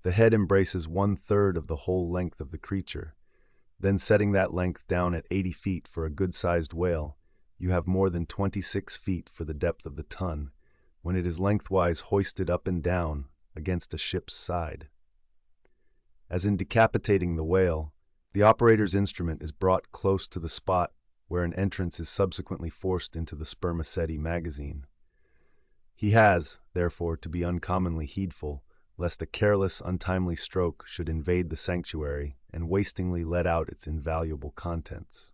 the head embraces 1/3 of the whole length of the creature, then setting that length down at 80 feet for a good-sized whale, you have more than 26 feet for the depth of the tun, when it is lengthwise hoisted up and down against a ship's side. As in decapitating the whale, the operator's instrument is brought close to the spot where an entrance is subsequently forced into the spermaceti magazine. He has, therefore, to be uncommonly heedful, lest a careless, untimely stroke should invade the sanctuary and wastingly let out its invaluable contents.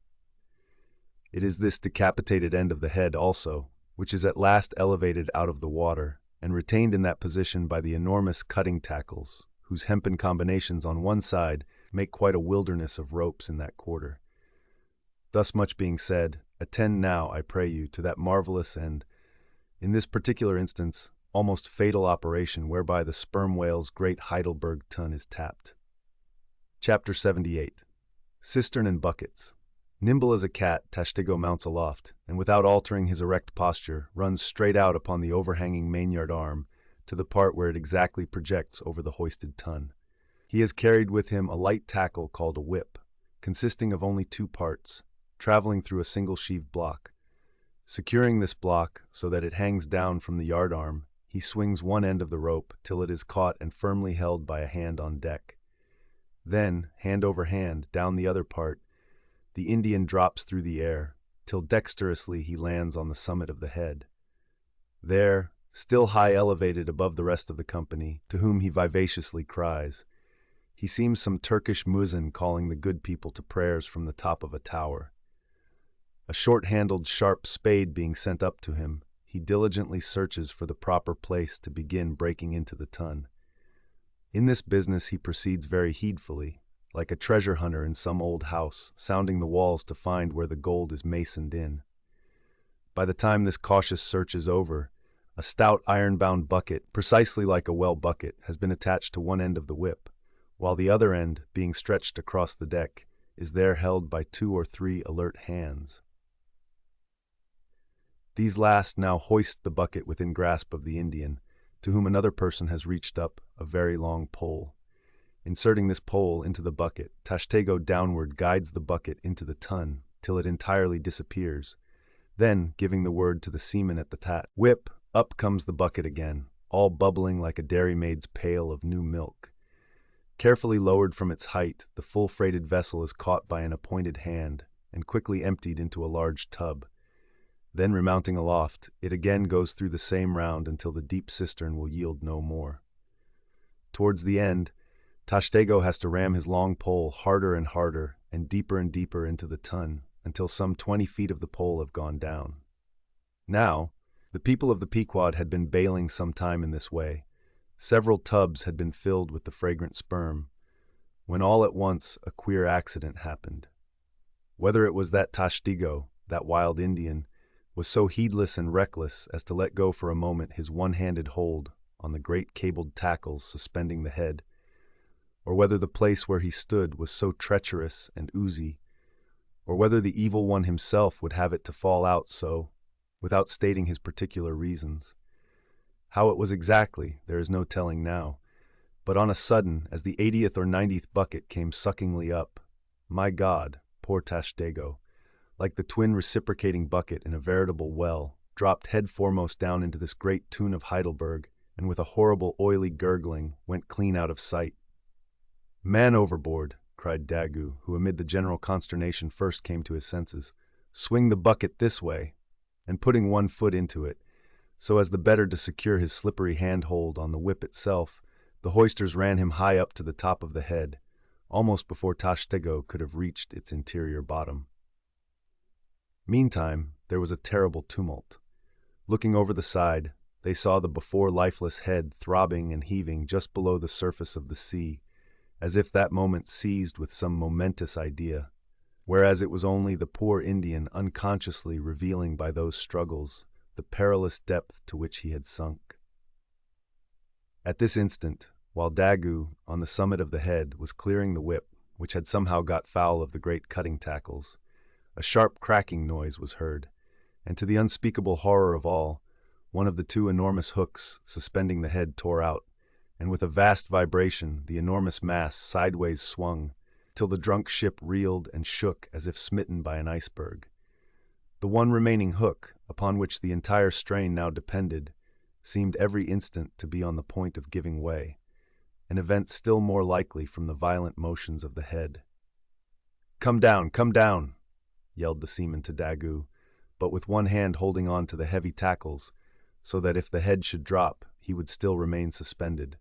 It is this decapitated end of the head also, which is at last elevated out of the water and retained in that position by the enormous cutting tackles, whose hempen combinations on one side make quite a wilderness of ropes in that quarter. Thus much being said, attend now, I pray you, to that marvelous and, in this particular instance, almost fatal operation whereby the sperm whale's great Heidelberg tun is tapped. Chapter 78. Cistern and Buckets. Nimble as a cat, Tashtego mounts aloft, and without altering his erect posture, runs straight out upon the overhanging mainyard arm to the part where it exactly projects over the hoisted tun. He has carried with him a light tackle called a whip, consisting of only two parts, traveling through a single-sheave block. Securing this block so that it hangs down from the yard arm, he swings one end of the rope till it is caught and firmly held by a hand on deck. Then, hand over hand, down the other part, the Indian drops through the air, till dexterously he lands on the summit of the head. There, still high elevated above the rest of the company, to whom he vivaciously cries, he seems some Turkish muezzin calling the good people to prayers from the top of a tower. A short-handled, sharp spade being sent up to him, he diligently searches for the proper place to begin breaking into the tun. In this business he proceeds very heedfully, like a treasure hunter in some old house, sounding the walls to find where the gold is masoned in. By the time this cautious search is over, a stout iron-bound bucket, precisely like a well bucket, has been attached to one end of the whip, while the other end, being stretched across the deck, is there held by 2 or 3 alert hands. These last now hoist the bucket within grasp of the Indian, to whom another person has reached up a very long pole. Inserting this pole into the bucket, Tashtego downward guides the bucket into the tun till it entirely disappears. Then, giving the word to the seaman at the whip, up comes the bucket again, all bubbling like a dairymaid's pail of new milk. Carefully lowered from its height, the full-freighted vessel is caught by an appointed hand and quickly emptied into a large tub. Then, remounting aloft, it again goes through the same round until the deep cistern will yield no more. Towards the end, Tashtego has to ram his long pole harder and deeper into the tun, until some 20 feet of the pole have gone down. Now, the people of the Pequod had been bailing some time in this way. Several tubs had been filled with the fragrant sperm, when all at once a queer accident happened. Whether it was that Tashtego, that wild Indian, was so heedless and reckless as to let go for a moment his one-handed hold on the great cabled tackles suspending the head, or whether the place where he stood was so treacherous and oozy, or whether the evil one himself would have it to fall out so, without stating his particular reasons. How it was exactly, there is no telling now, but on a sudden, as the 80th or 90th bucket came suckingly up, my God, poor Tashtego, like the twin reciprocating bucket in a veritable well, dropped head foremost down into this great tune of Heidelberg, and with a horrible oily gurgling, went clean out of sight. "Man overboard," cried Daggoo, who amid the general consternation first came to his senses. "Swing the bucket this way," and putting one foot into it, so as the better to secure his slippery hand-hold on the whip itself, the hoisters ran him high up to the top of the head, almost before Tashtego could have reached its interior bottom. Meantime, there was a terrible tumult. Looking over the side, they saw the before lifeless head throbbing and heaving just below the surface of the sea, as if that moment seized with some momentous idea, whereas it was only the poor Indian unconsciously revealing by those struggles the perilous depth to which he had sunk. At this instant, while Daggoo, on the summit of the head, was clearing the whip, which had somehow got foul of the great cutting tackles, a sharp cracking noise was heard, and to the unspeakable horror of all, one of the 2 enormous hooks suspending the head tore out, and with a vast vibration the enormous mass sideways swung, till the drunk ship reeled and shook as if smitten by an iceberg. The one remaining hook, upon which the entire strain now depended, seemed every instant to be on the point of giving way, an event still more likely from the violent motions of the head. Come down, yelled the seaman to Daggoo, but with one hand holding on to the heavy tackles, so that if the head should drop, he would still remain suspended.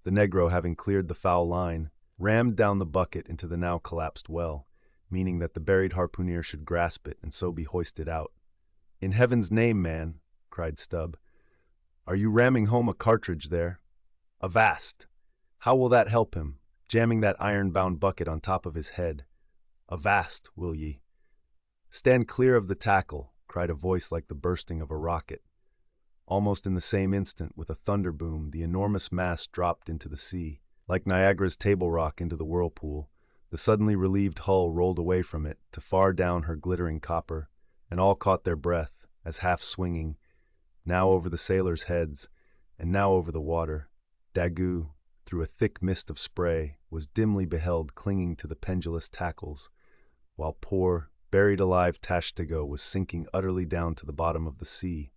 The negro, having cleared the foul line, rammed down the bucket into the now collapsed well, meaning that the buried harpooner should grasp it and so be hoisted out. "In heaven's name, man," cried Stubb, "are you ramming home a cartridge there? Avast! How will that help him, jamming that iron-bound bucket on top of his head? Avast, will ye?" "Stand clear of the tackle," cried a voice like the bursting of a rocket. Almost in the same instant, with a thunder boom, the enormous mass dropped into the sea, like Niagara's Table Rock into the whirlpool. The suddenly relieved hull rolled away from it, to far down her glittering copper, and all caught their breath, as half swinging, now over the sailors' heads, and now over the water, Daggoo, through a thick mist of spray, was dimly beheld clinging to the pendulous tackles, while poor, buried alive Tashtego was sinking utterly down to the bottom of the sea.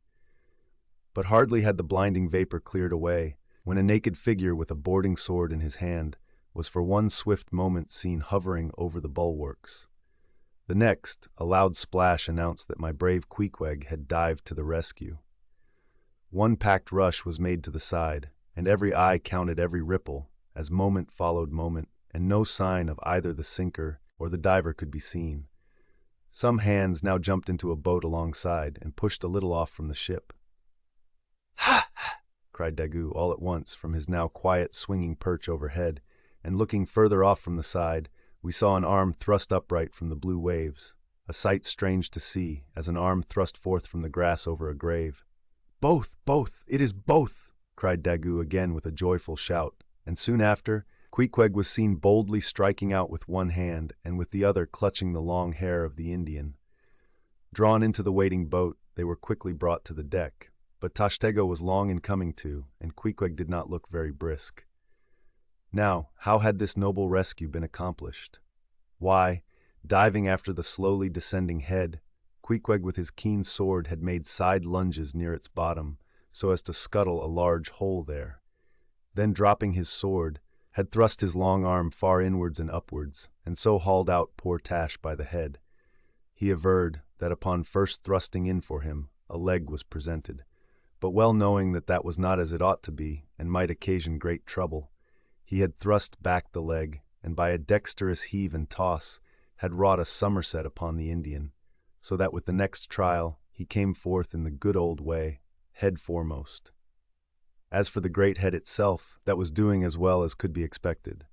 But hardly had the blinding vapor cleared away, when a naked figure with a boarding sword in his hand was for one swift moment seen hovering over the bulwarks. The next, a loud splash announced that my brave Queequeg had dived to the rescue. One packed rush was made to the side, and every eye counted every ripple, as moment followed moment, and no sign of either the sinker or the diver could be seen. Some hands now jumped into a boat alongside and pushed a little off from the ship. "Ha!" cried Daggoo all at once from his now quiet swinging perch overhead, and looking further off from the side, we saw an arm thrust upright from the blue waves, a sight strange to see, as an arm thrust forth from the grass over a grave. "Both! Both! It is both!" cried Daggoo again with a joyful shout, and soon after, Queequeg was seen boldly striking out with one hand and with the other clutching the long hair of the Indian. Drawn into the waiting boat, they were quickly brought to the deck, but Tashtego was long in coming to, and Queequeg did not look very brisk. Now, how had this noble rescue been accomplished? Why, diving after the slowly descending head, Queequeg with his keen sword had made side lunges near its bottom, so as to scuttle a large hole there. Then dropping his sword, had thrust his long arm far inwards and upwards, and so hauled out poor Tash by the head. He averred that upon first thrusting in for him, a leg was presented, but well knowing that that was not as it ought to be, and might occasion great trouble, he had thrust back the leg, and by a dexterous heave and toss, had wrought a somerset upon the Indian, so that with the next trial he came forth in the good old way, head foremost. As for the great head itself, that was doing as well as could be expected.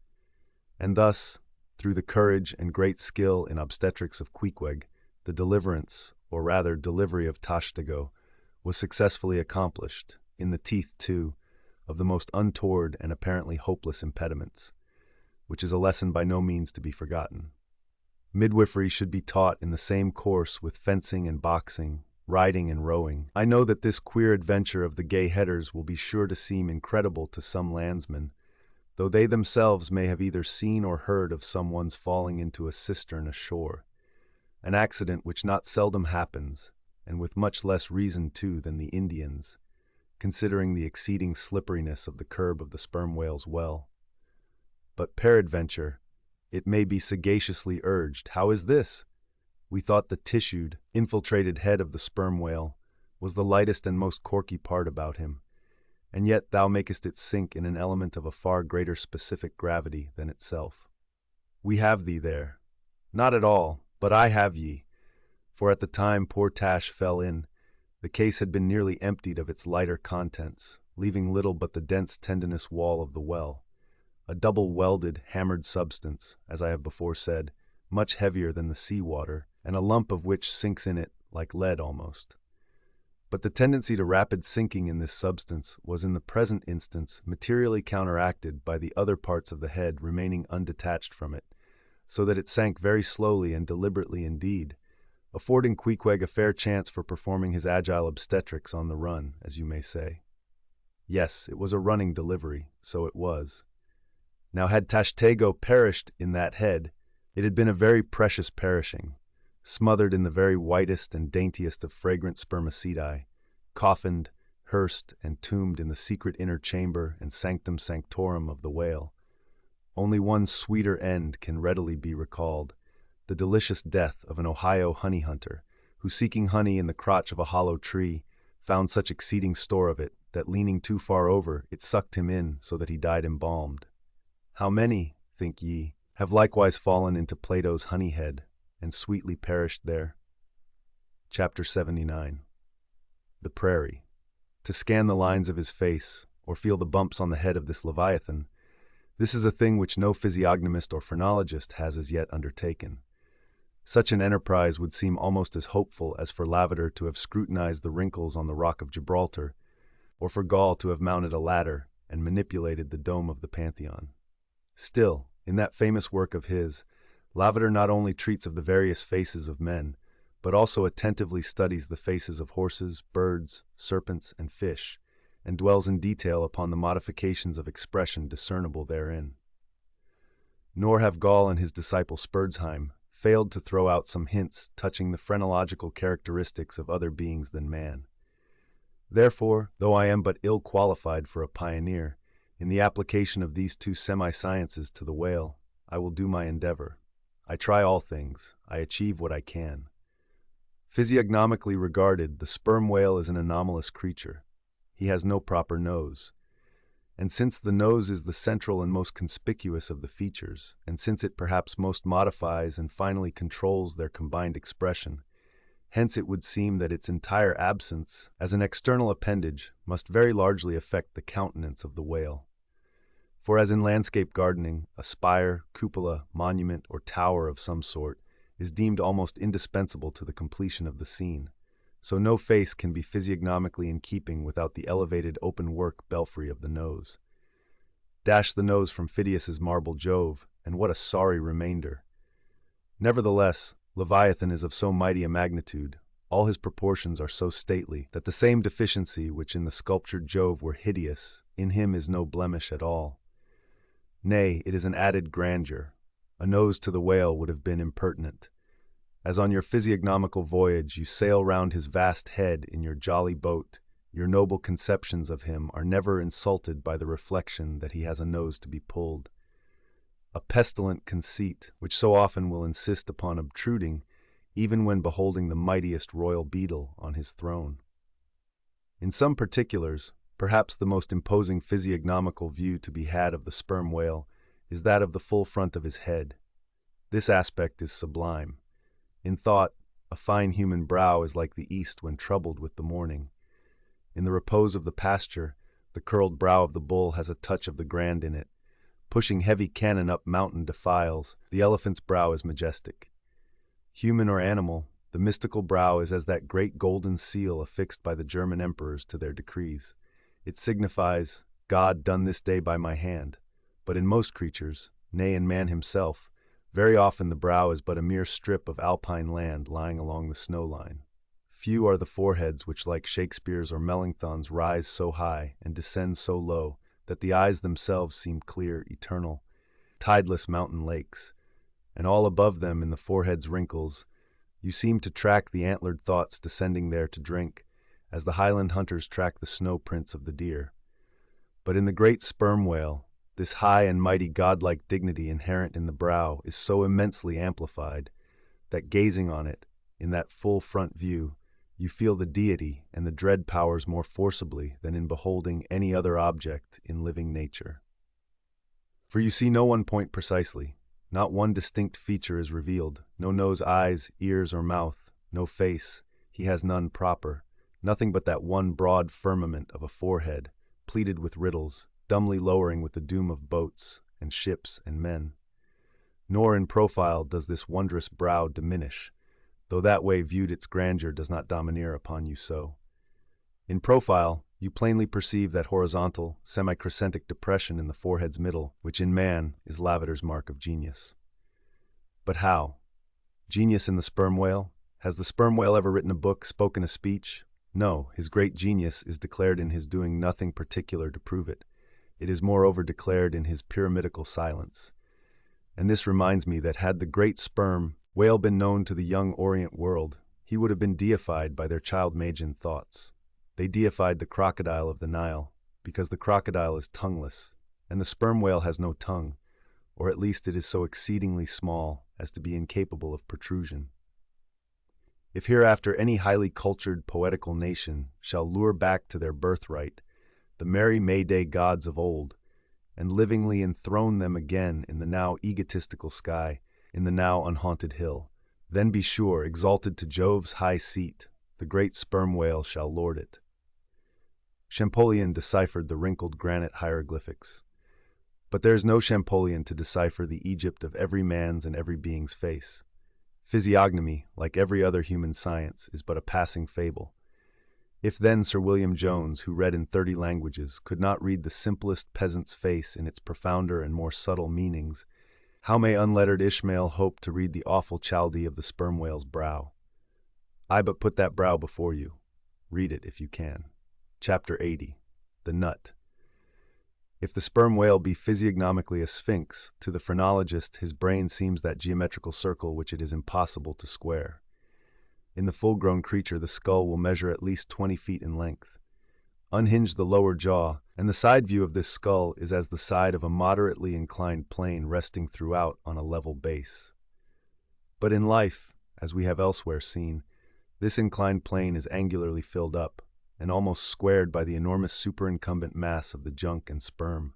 And thus, through the courage and great skill in obstetrics of Queequeg, the deliverance, or rather delivery of Tashtego, was successfully accomplished, in the teeth, too, of the most untoward and apparently hopeless impediments, which is a lesson by no means to be forgotten. Midwifery should be taught in the same course with fencing and boxing, riding and rowing. I know that this queer adventure of the gay headers will be sure to seem incredible to some landsmen, though they themselves may have either seen or heard of someone's falling into a cistern ashore, an accident which not seldom happens, and with much less reason too than the Indians, considering the exceeding slipperiness of the curb of the sperm whale's well. But peradventure, it may be sagaciously urged, how is this? We thought the tissued, infiltrated head of the sperm whale was the lightest and most corky part about him, and yet thou makest it sink in an element of a far greater specific gravity than itself. We have thee there. Not at all, but I have ye, for at the time poor Tash fell in, the case had been nearly emptied of its lighter contents, leaving little but the dense tendinous wall of the well, a double-welded, hammered substance, as I have before said, much heavier than the sea water, and a lump of which sinks in it like lead almost. But the tendency to rapid sinking in this substance was in the present instance materially counteracted by the other parts of the head remaining undetached from it, so that it sank very slowly and deliberately indeed, affording Queequeg a fair chance for performing his agile obstetrics on the run, as you may say. Yes, it was a running delivery, so it was. Now had Tashtego perished in that head, it had been a very precious perishing, smothered in the very whitest and daintiest of fragrant spermaceti, coffined, hearsed, and tombed in the secret inner chamber and sanctum sanctorum of the whale. Only one sweeter end can readily be recalled, the delicious death of an Ohio honey hunter, who, seeking honey in the crotch of a hollow tree, found such exceeding store of it that, leaning too far over, it sucked him in so that he died embalmed. How many, think ye, have likewise fallen into Plato's honey head, and sweetly perished there? Chapter 79. The Prairie. To scan the lines of his face, or feel the bumps on the head of this Leviathan, this is a thing which no physiognomist or phrenologist has as yet undertaken. Such an enterprise would seem almost as hopeful as for Lavater to have scrutinized the wrinkles on the rock of Gibraltar, or for Gaul to have mounted a ladder and manipulated the dome of the Pantheon. Still, in that famous work of his, Lavater not only treats of the various faces of men, but also attentively studies the faces of horses, birds, serpents, and fish, and dwells in detail upon the modifications of expression discernible therein. Nor have Gall and his disciple Spurzheim failed to throw out some hints touching the phrenological characteristics of other beings than man. Therefore, though I am but ill qualified for a pioneer, In the application of these two semi-sciences to the whale, I will do my endeavor. I try all things, I achieve what I can. Physiognomically regarded, the sperm whale is an anomalous creature. He has no proper nose. And since the nose is the central and most conspicuous of the features, and since it perhaps most modifies and finally controls their combined expression, hence it would seem that its entire absence, as an external appendage, must very largely affect the countenance of the whale. For as in landscape gardening, a spire, cupola, monument, or tower of some sort is deemed almost indispensable to the completion of the scene, so no face can be physiognomically in keeping without the elevated open-work belfry of the nose. Dash the nose from Phidias's marble Jove, and what a sorry remainder! Nevertheless, Leviathan is of so mighty a magnitude, all his proportions are so stately, that the same deficiency which in the sculptured Jove were hideous, in him is no blemish at all. Nay, it is an added grandeur. A nose to the whale would have been impertinent. As on your physiognomical voyage you sail round his vast head in your jolly boat, your noble conceptions of him are never insulted by the reflection that he has a nose to be pulled. A pestilent conceit, which so often will insist upon obtruding, even when beholding the mightiest royal beetle on his throne. In some particulars, perhaps the most imposing physiognomical view to be had of the sperm whale is that of the full front of his head. This aspect is sublime. In thought, a fine human brow is like the east when troubled with the morning. In the repose of the pasture, the curled brow of the bull has a touch of the grand in it. Pushing heavy cannon up mountain defiles, the elephant's brow is majestic. Human or animal, the mystical brow is as that great golden seal affixed by the German emperors to their decrees. It signifies, God done this day by my hand. But in most creatures, nay, in man himself, very often the brow is but a mere strip of alpine land lying along the snow line. Few are the foreheads which, like Shakespeare's or Melanchthon's, rise so high and descend so low that the eyes themselves seem clear, eternal, tideless mountain lakes, and all above them in the forehead's wrinkles you seem to track the antlered thoughts descending there to drink, as the highland hunters track the snow prints of the deer. But in the great sperm whale, this high and mighty godlike dignity inherent in the brow is so immensely amplified that gazing on it, in that full front view, you feel the deity and the dread powers more forcibly than in beholding any other object in living nature. For you see no one point precisely, not one distinct feature is revealed, no nose, eyes, ears, or mouth, no face, he has none proper, nothing but that one broad firmament of a forehead, pleated with riddles, dumbly lowering with the doom of boats and ships and men. Nor in profile does this wondrous brow diminish, though that way viewed its grandeur does not domineer upon you so. In profile, you plainly perceive that horizontal, semi-crescentic depression in the forehead's middle, which in man is Lavater's mark of genius. But how? Genius in the sperm whale? Has the sperm whale ever written a book, spoken a speech? No, his great genius is declared in his doing nothing particular to prove it. It is moreover declared in his pyramidical silence. And this reminds me that had the great sperm whale been known to the young Orient world, he would have been deified by their child-Magian thoughts. They deified the crocodile of the Nile, because the crocodile is tongueless, and the sperm whale has no tongue, or at least it is so exceedingly small as to be incapable of protrusion. If hereafter any highly cultured poetical nation shall lure back to their birthright the merry May-Day gods of old, and livingly enthrone them again in the now egotistical sky, in the now unhaunted hill, then be sure, exalted to Jove's high seat, the great sperm whale shall lord it. Champollion deciphered the wrinkled granite hieroglyphics. But there is no Champollion to decipher the Egypt of every man's and every being's face. Physiognomy, like every other human science, is but a passing fable. If then Sir William Jones, who read in 30 languages, could not read the simplest peasant's face in its profounder and more subtle meanings, how may unlettered Ishmael hope to read the awful Chaldee of the sperm whale's brow? I but put that brow before you. Read it if you can. Chapter 80. The Nut. If the sperm whale be physiognomically a sphinx, to the phrenologist his brain seems that geometrical circle which it is impossible to square. In the full-grown creature the skull will measure at least 20 feet in length. Unhinge the lower jaw, and the side view of this skull is as the side of a moderately inclined plane resting throughout on a level base. But in life, as we have elsewhere seen, this inclined plane is angularly filled up and almost squared by the enormous superincumbent mass of the junk and sperm.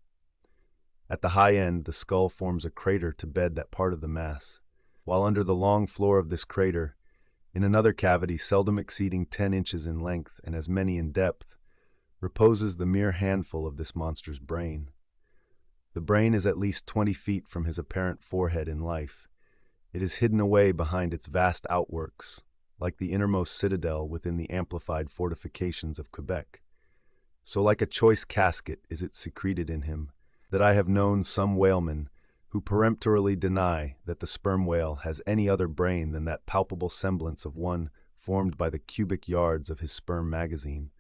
At the high end, the skull forms a crater to bed that part of the mass, while under the long floor of this crater, in another cavity seldom exceeding 10 inches in length and as many in depth, reposes the mere handful of this monster's brain. The brain is at least 20 feet from his apparent forehead in life. It is hidden away behind its vast outworks, like the innermost citadel within the amplified fortifications of Quebec. So like a choice casket is it secreted in him, that I have known some whalemen who peremptorily deny that the sperm whale has any other brain than that palpable semblance of one formed by the cubic yards of his sperm magazine.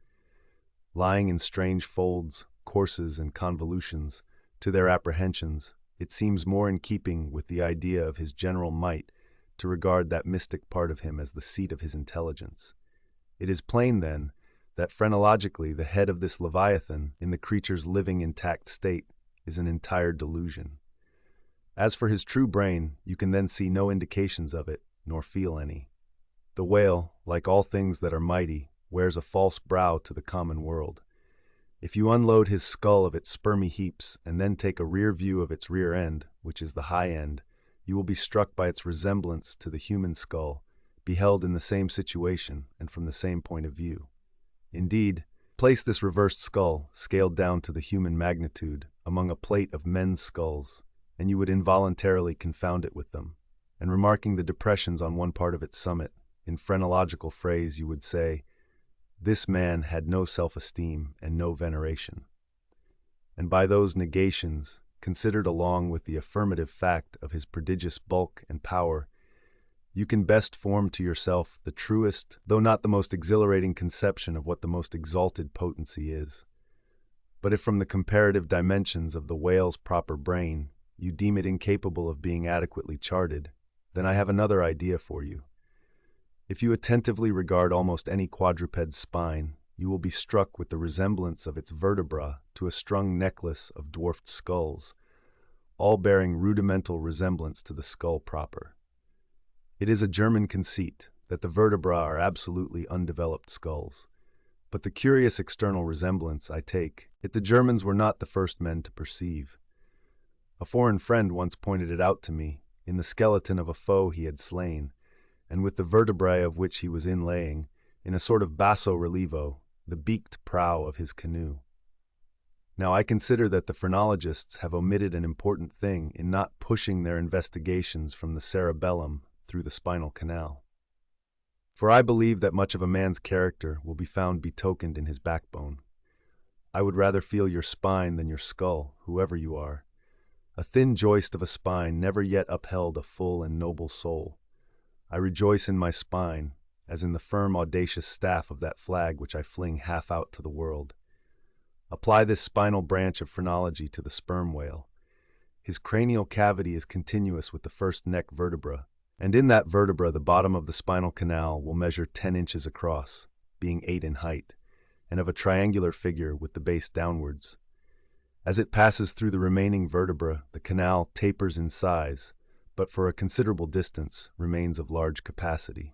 Lying in strange folds, courses, and convolutions, to their apprehensions, it seems more in keeping with the idea of his general might to regard that mystic part of him as the seat of his intelligence. It is plain, then, that phrenologically the head of this leviathan, in the creature's living intact state, is an entire delusion. As for his true brain, you can then see no indications of it, nor feel any. The whale, like all things that are mighty, wears a false brow to the common world. If you unload his skull of its spermy heaps and then take a rear view of its rear end, which is the high end, you will be struck by its resemblance to the human skull, beheld in the same situation and from the same point of view. Indeed, place this reversed skull, scaled down to the human magnitude, among a plate of men's skulls, and you would involuntarily confound it with them, and remarking the depressions on one part of its summit, in phrenological phrase you would say, "This man had no self-esteem and no veneration." And by those negations, considered along with the affirmative fact of his prodigious bulk and power, you can best form to yourself the truest, though not the most exhilarating conception of what the most exalted potency is. But if from the comparative dimensions of the whale's proper brain you deem it incapable of being adequately charted, then I have another idea for you. If you attentively regard almost any quadruped's spine, you will be struck with the resemblance of its vertebra to a strung necklace of dwarfed skulls, all bearing rudimental resemblance to the skull proper. It is a German conceit that the vertebrae are absolutely undeveloped skulls, but the curious external resemblance, I take it, the Germans were not the first men to perceive. A foreign friend once pointed it out to me, in the skeleton of a foe he had slain, and with the vertebrae of which he was inlaying, in a sort of basso relievo, the beaked prow of his canoe. Now I consider that the phrenologists have omitted an important thing in not pushing their investigations from the cerebellum through the spinal canal. For I believe that much of a man's character will be found betokened in his backbone. I would rather feel your spine than your skull, whoever you are. A thin joist of a spine never yet upheld a full and noble soul. I rejoice in my spine, as in the firm, audacious staff of that flag which I fling half out to the world. Apply this spinal branch of phrenology to the sperm whale. His cranial cavity is continuous with the first neck vertebra, and in that vertebra the bottom of the spinal canal will measure 10 inches across, being 8 in height, and of a triangular figure with the base downwards. As it passes through the remaining vertebra, the canal tapers in size, but for a considerable distance remains of large capacity.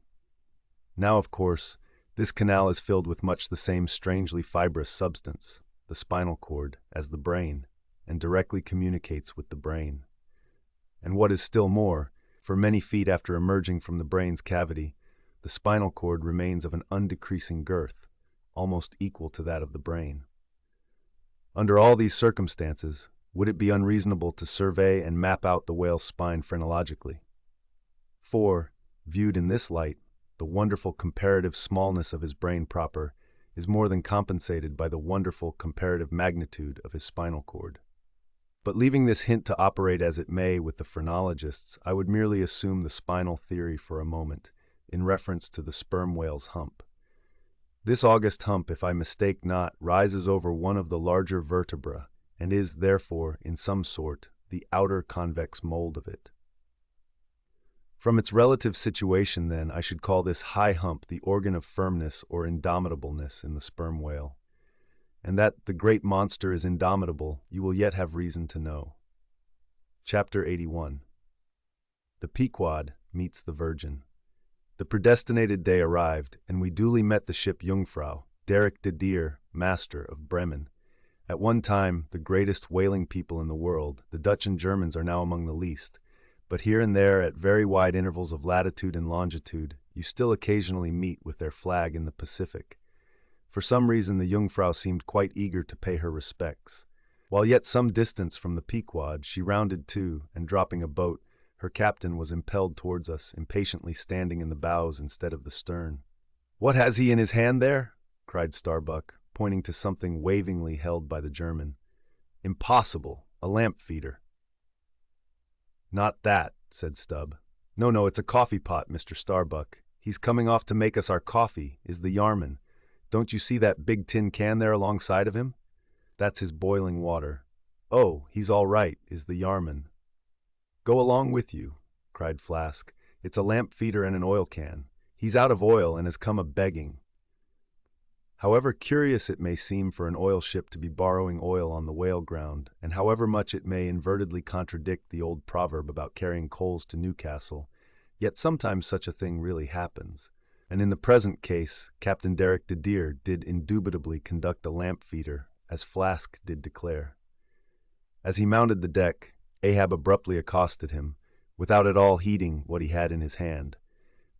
Now, of course, this canal is filled with much the same strangely fibrous substance, the spinal cord, as the brain, and directly communicates with the brain. And what is still more, for many feet after emerging from the brain's cavity, the spinal cord remains of an undecreasing girth, almost equal to that of the brain. Under all these circumstances, would it be unreasonable to survey and map out the whale's spine phrenologically? For, viewed in this light, the wonderful comparative smallness of his brain proper is more than compensated by the wonderful comparative magnitude of his spinal cord. But leaving this hint to operate as it may with the phrenologists, I would merely assume the spinal theory for a moment, in reference to the sperm whale's hump. This august hump, if I mistake not, rises over one of the larger vertebrae, and is, therefore, in some sort, the outer convex mold of it. From its relative situation, then, I should call this high hump the organ of firmness or indomitableness in the sperm whale. and that the great monster is indomitable, you will yet have reason to know. Chapter 81. The Pequod meets the Virgin. The predestinated day arrived, and we duly met the ship Jungfrau, Derek de Deer, master of Bremen. At one time, the greatest whaling people in the world, the Dutch and Germans are now among the least. But here and there, at very wide intervals of latitude and longitude, you still occasionally meet with their flag in the Pacific. For some reason, the Jungfrau seemed quite eager to pay her respects. While yet some distance from the Pequod, she rounded to, and dropping a boat, her captain was impelled towards us, impatiently standing in the bows instead of the stern. "What has he in his hand there?" cried Starbuck, pointing to something wavingly held by the German. "Impossible! A lamp feeder." "Not that," said Stubb. No, it's a coffee pot, Mr. Starbuck. He's coming off to make us our coffee, is the Yarman. Don't you see that big tin can there alongside of him? That's his boiling water. Oh, he's all right, is the Yarman. "Go along with you," cried Flask. "It's a lamp feeder and an oil can. He's out of oil and has come a-begging." However curious it may seem for an oil ship to be borrowing oil on the whale ground, and however much it may invertedly contradict the old proverb about carrying coals to Newcastle, yet sometimes such a thing really happens. And in the present case, Captain Derek de Deer did indubitably conduct a lamp feeder, as Flask did declare. As he mounted the deck, Ahab abruptly accosted him, without at all heeding what he had in his hand.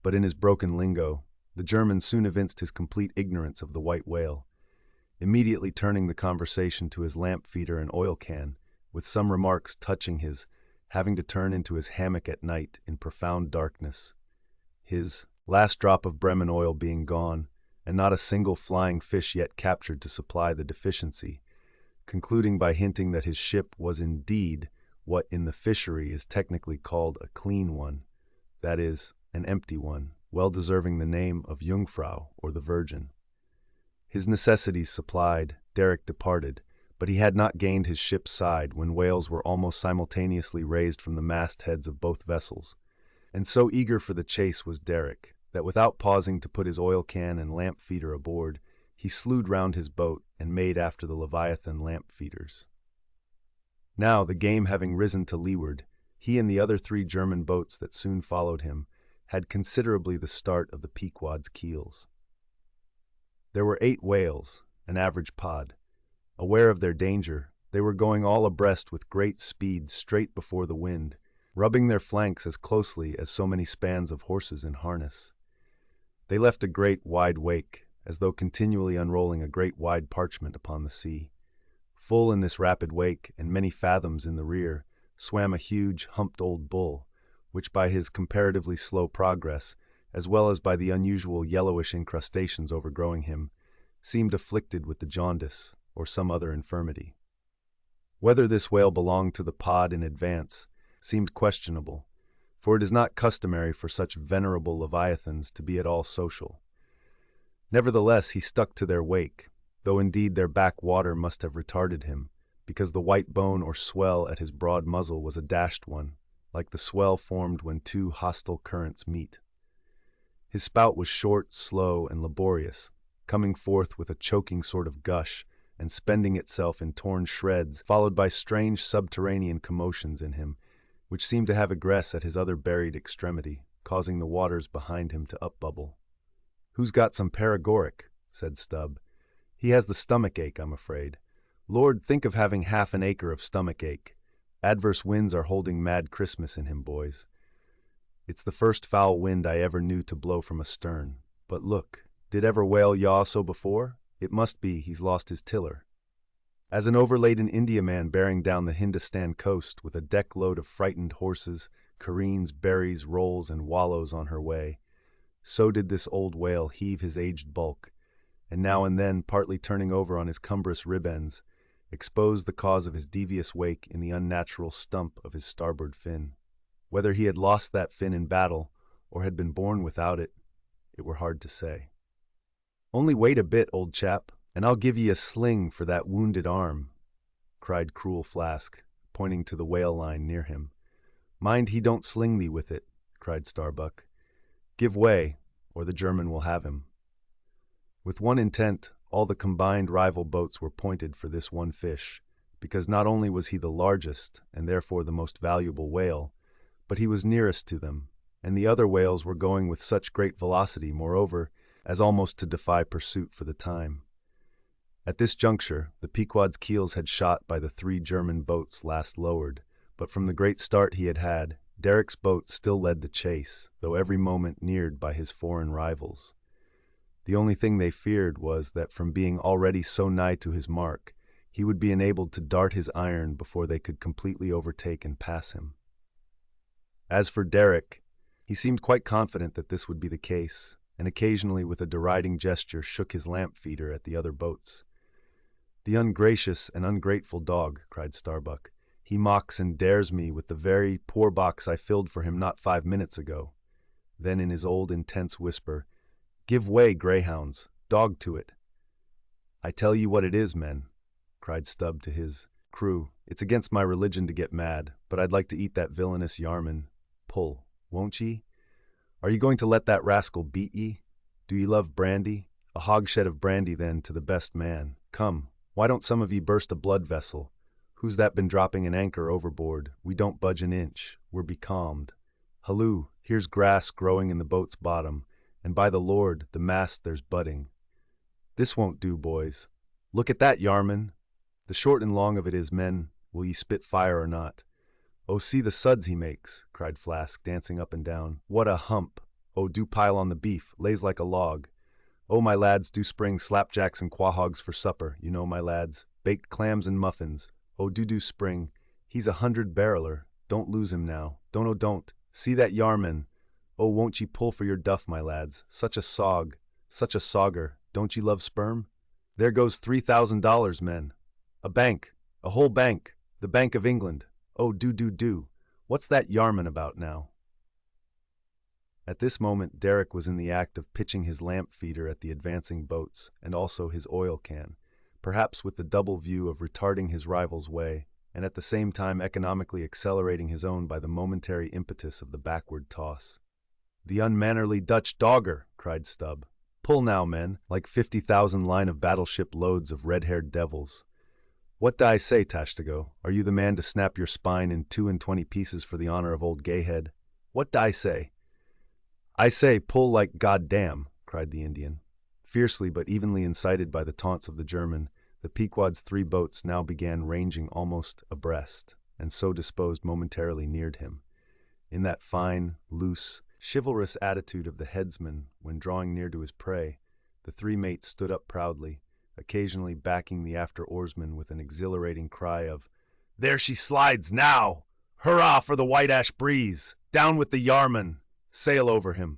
But in his broken lingo, the German soon evinced his complete ignorance of the white whale, immediately turning the conversation to his lamp feeder and oil can, with some remarks touching his having to turn into his hammock at night in profound darkness, his last drop of Bremen oil being gone, and not a single flying fish yet captured to supply the deficiency, concluding by hinting that his ship was indeed what in the fishery is technically called a clean one, that is, an empty one, well deserving the name of Jungfrau or the Virgin. His necessities supplied, Derek departed, but he had not gained his ship's side when whales were almost simultaneously raised from the mastheads of both vessels, and so eager for the chase was Derek, that without pausing to put his oil can and lamp feeder aboard, he slewed round his boat and made after the Leviathan lamp feeders. Now, the game having risen to leeward, he and the other 3 German boats that soon followed him had considerably the start of the Pequod's keels. There were 8 whales, an average pod. Aware of their danger, they were going all abreast with great speed straight before the wind, rubbing their flanks as closely as so many spans of horses in harness. They left a great wide wake, as though continually unrolling a great wide parchment upon the sea. Full in this rapid wake, and many fathoms in the rear, swam a huge, humped old bull, which by his comparatively slow progress, as well as by the unusual yellowish incrustations overgrowing him, seemed afflicted with the jaundice or some other infirmity. Whether this whale belonged to the pod in advance seemed questionable, for it is not customary for such venerable leviathans to be at all social. Nevertheless, he stuck to their wake, though indeed their back water must have retarded him, because the white bone or swell at his broad muzzle was a dashed one, like the swell formed when 2 hostile currents meet. His spout was short, slow, and laborious, coming forth with a choking sort of gush, and spending itself in torn shreds, followed by strange subterranean commotions in him, which seemed to have egress at his other buried extremity, causing the waters behind him to upbubble. "Who's got some paregoric?" said Stubb. "He has the stomach ache, I'm afraid. Lord, think of having half an acre of stomach ache. Adverse winds are holding mad Christmas in him, boys. It's the first foul wind I ever knew to blow from astern. But look, did ever whale yaw so before? It must be he's lost his tiller." As an overladen Indiaman bearing down the Hindustan coast with a deck load of frightened horses, careens, berries, rolls, and wallows on her way, so did this old whale heave his aged bulk, and now and then, partly turning over on his cumbrous rib ends, expose the cause of his devious wake in the unnatural stump of his starboard fin. Whether he had lost that fin in battle, or had been born without it, it were hard to say. "Only wait a bit, old chap, and I'll give ye a sling for that wounded arm," cried cruel Flask, pointing to the whale line near him. "Mind he don't sling thee with it," cried Starbuck. "Give way, or the German will have him." With one intent, all the combined rival boats were pointed for this one fish, because not only was he the largest, and therefore the most valuable whale, but he was nearest to them, and the other whales were going with such great velocity, moreover, as almost to defy pursuit for the time. At this juncture, the Pequod's keels had shot by the 3 German boats last lowered, but from the great start he had had, Derek's boat still led the chase, though every moment neared by his foreign rivals. The only thing they feared was that from being already so nigh to his mark, he would be enabled to dart his iron before they could completely overtake and pass him. As for Derek, he seemed quite confident that this would be the case, and occasionally with a deriding gesture shook his lamp feeder at the other boats. "The ungracious and ungrateful dog," cried Starbuck. "He mocks and dares me with the very poor box I filled for him not 5 minutes ago." Then in his old intense whisper, "Give way, greyhounds, dog to it." "I tell you what it is, men," cried Stubb to his crew. "It's against my religion to get mad, but I'd like to eat that villainous Yarman. Pull, won't ye? Are you going to let that rascal beat ye? Do ye love brandy? A hogshead of brandy, then, to the best man. Come, why don't some of ye burst a blood vessel? Who's that been dropping an anchor overboard? We don't budge an inch. We're becalmed. Halloo, here's grass growing in the boat's bottom, and by the Lord, the mast there's budding. This won't do, boys. Look at that, Yarman. The short and long of it is, men, will ye spit fire or not?" "Oh, see the suds he makes," cried Flask, dancing up and down. "What a hump! Oh, do pile on the beef, lays like a log. Oh, my lads, do spring slapjacks and quahogs for supper, you know, my lads. Baked clams and muffins. Oh, do spring. He's a 100-barreler. Don't lose him now. Don't. See that Yarman. Oh, won't ye pull for your duff, my lads. Such a sog, such a sogger. Don't ye love sperm? There goes $3,000, men. A bank, a whole bank, the Bank of England. Oh, do. What's that Yarman about now?" At this moment, Derek was in the act of pitching his lamp feeder at the advancing boats, and also his oil can, perhaps with the double view of retarding his rival's way, and at the same time economically accelerating his own by the momentary impetus of the backward toss. "The unmannerly Dutch dogger!" cried Stubb. "Pull now, men, like 50,000 line of battleship loads of red-haired devils. What I say, Tashtago? Are you the man to snap your spine in 22 pieces for the honor of old Gayhead? What I say?" "I say, pull like goddamn," cried the Indian. Fiercely but evenly incited by the taunts of the German, the Pequod's 3 boats now began ranging almost abreast, and so disposed momentarily neared him. In that fine, loose, chivalrous attitude of the headsman when drawing near to his prey, the 3 mates stood up proudly, occasionally backing the after oarsman with an exhilarating cry of, "There she slides now! Hurrah for the white ash breeze! Down with the Yarman! Sail over him!"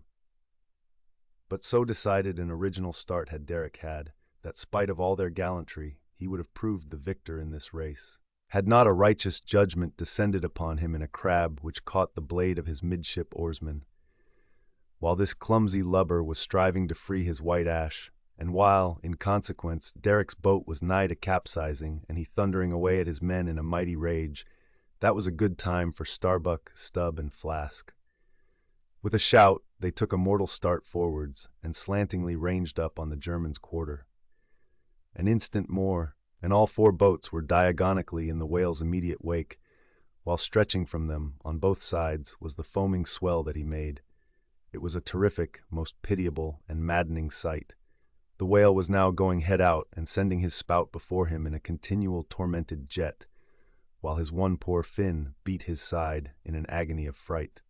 But so decided an original start had Derek had, that spite of all their gallantry, he would have proved the victor in this race, had not a righteous judgment descended upon him in a crab which caught the blade of his midship oarsman. While this clumsy lubber was striving to free his white ash, and while, in consequence, Derek's boat was nigh to capsizing and he thundering away at his men in a mighty rage, that was a good time for Starbuck, Stubb, and Flask. With a shout, they took a mortal start forwards and slantingly ranged up on the German's quarter. An instant more, and all 4 boats were diagonically in the whale's immediate wake, while stretching from them, on both sides, was the foaming swell that he made. It was a terrific, most pitiable, and maddening sight. The whale was now going head out and sending his spout before him in a continual tormented jet, while his one poor fin beat his side in an agony of fright.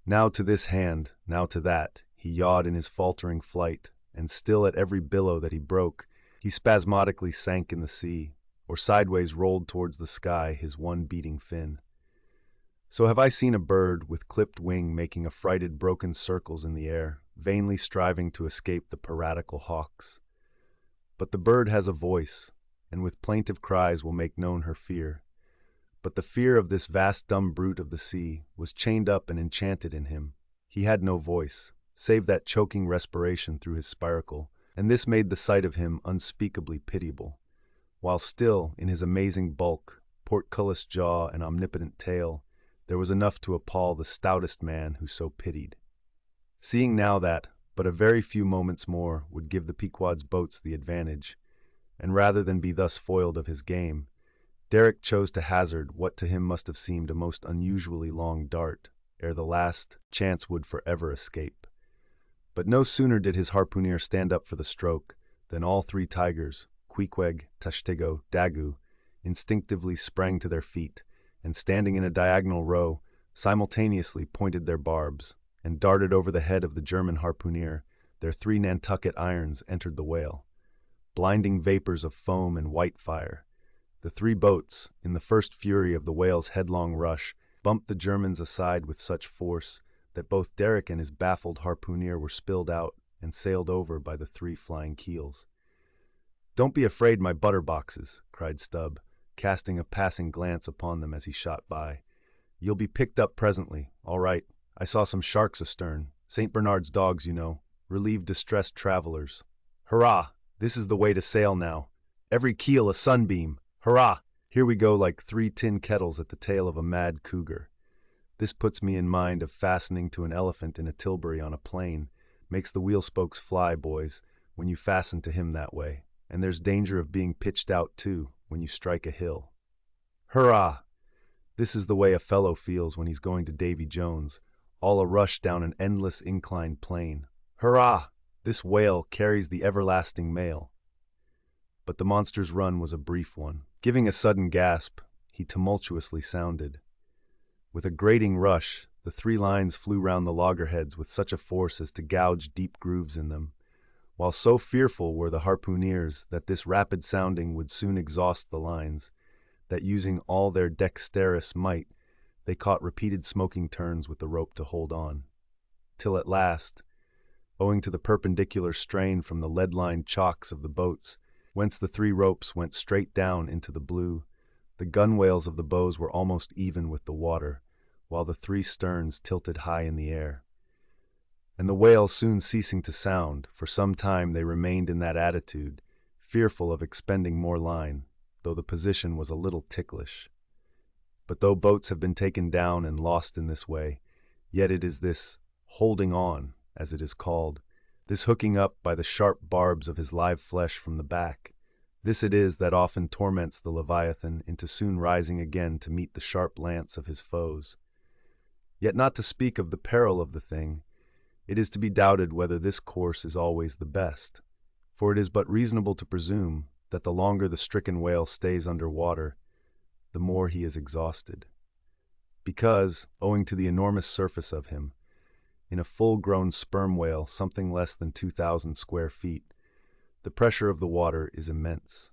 Now to this hand, now to that, he yawed in his faltering flight, and still at every billow that he broke, he spasmodically sank in the sea, or sideways rolled towards the sky his one beating fin. So have I seen a bird with clipped wing making affrighted broken circles in the air, vainly striving to escape the piratical hawks. But the bird has a voice, and with plaintive cries will make known her fear. But the fear of this vast dumb brute of the sea was chained up and enchanted in him. He had no voice, save that choking respiration through his spiracle, and this made the sight of him unspeakably pitiable, while still, in his amazing bulk, portcullis jaw, and omnipotent tail, there was enough to appall the stoutest man who so pitied. Seeing now that, But a very few moments more would give the Pequod's boats the advantage, and rather than be thus foiled of his game, Derek chose to hazard what to him must have seemed a most unusually long dart, ere the last chance would forever escape. But no sooner did his harpooner stand up for the stroke than all three tigers, Queequeg, Tashtego, Dagu, instinctively sprang to their feet, and standing in a diagonal row, simultaneously pointed their barbs, and darted over the head of the German harpooner. Their three Nantucket irons entered the whale. Blinding vapors of foam and white fire. The three boats, in the first fury of the whale's headlong rush, bumped the Germans aside with such force that both Derek and his baffled harpooner were spilled out and sailed over by the three flying keels. "Don't be afraid, my butterboxes," cried Stubb, casting a passing glance upon them as he shot by. "You'll be picked up presently, all right. I saw some sharks astern. St. Bernard's dogs, you know. Relieve distressed travelers. Hurrah! This is the way to sail now. Every keel a sunbeam. Hurrah! Here we go like three tin kettles at the tail of a mad cougar. This puts me in mind of fastening to an elephant in a tilbury on a plain. Makes the wheel spokes fly, boys, when you fasten to him that way. And there's danger of being pitched out, too, when you strike a hill. Hurrah! This is the way a fellow feels when he's going to Davy Jones, all a rush down an endless inclined plane. Hurrah! This whale carries the everlasting mail." But the monster's run was a brief one. Giving a sudden gasp, he tumultuously sounded. With a grating rush, the three lines flew round the loggerheads with such a force as to gouge deep grooves in them, while so fearful were the harpooneers that this rapid sounding would soon exhaust the lines, that using all their dexterous might, they caught repeated smoking turns with the rope to hold on, till at last, owing to the perpendicular strain from the lead-lined chocks of the boats, whence the three ropes went straight down into the blue, the gunwales of the bows were almost even with the water, while the three sterns tilted high in the air. And the whale soon ceasing to sound, for some time they remained in that attitude, fearful of expending more line, though the position was a little ticklish. But though boats have been taken down and lost in this way, yet it is this holding on, as it is called, this hooking up by the sharp barbs of his live flesh from the back, this it is that often torments the Leviathan into soon rising again to meet the sharp lance of his foes. Yet not to speak of the peril of the thing, it is to be doubted whether this course is always the best, for it is but reasonable to presume that the longer the stricken whale stays under water, the more he is exhausted. Because, owing to the enormous surface of him, in a full-grown sperm whale something less than 2,000 square feet, the pressure of the water is immense.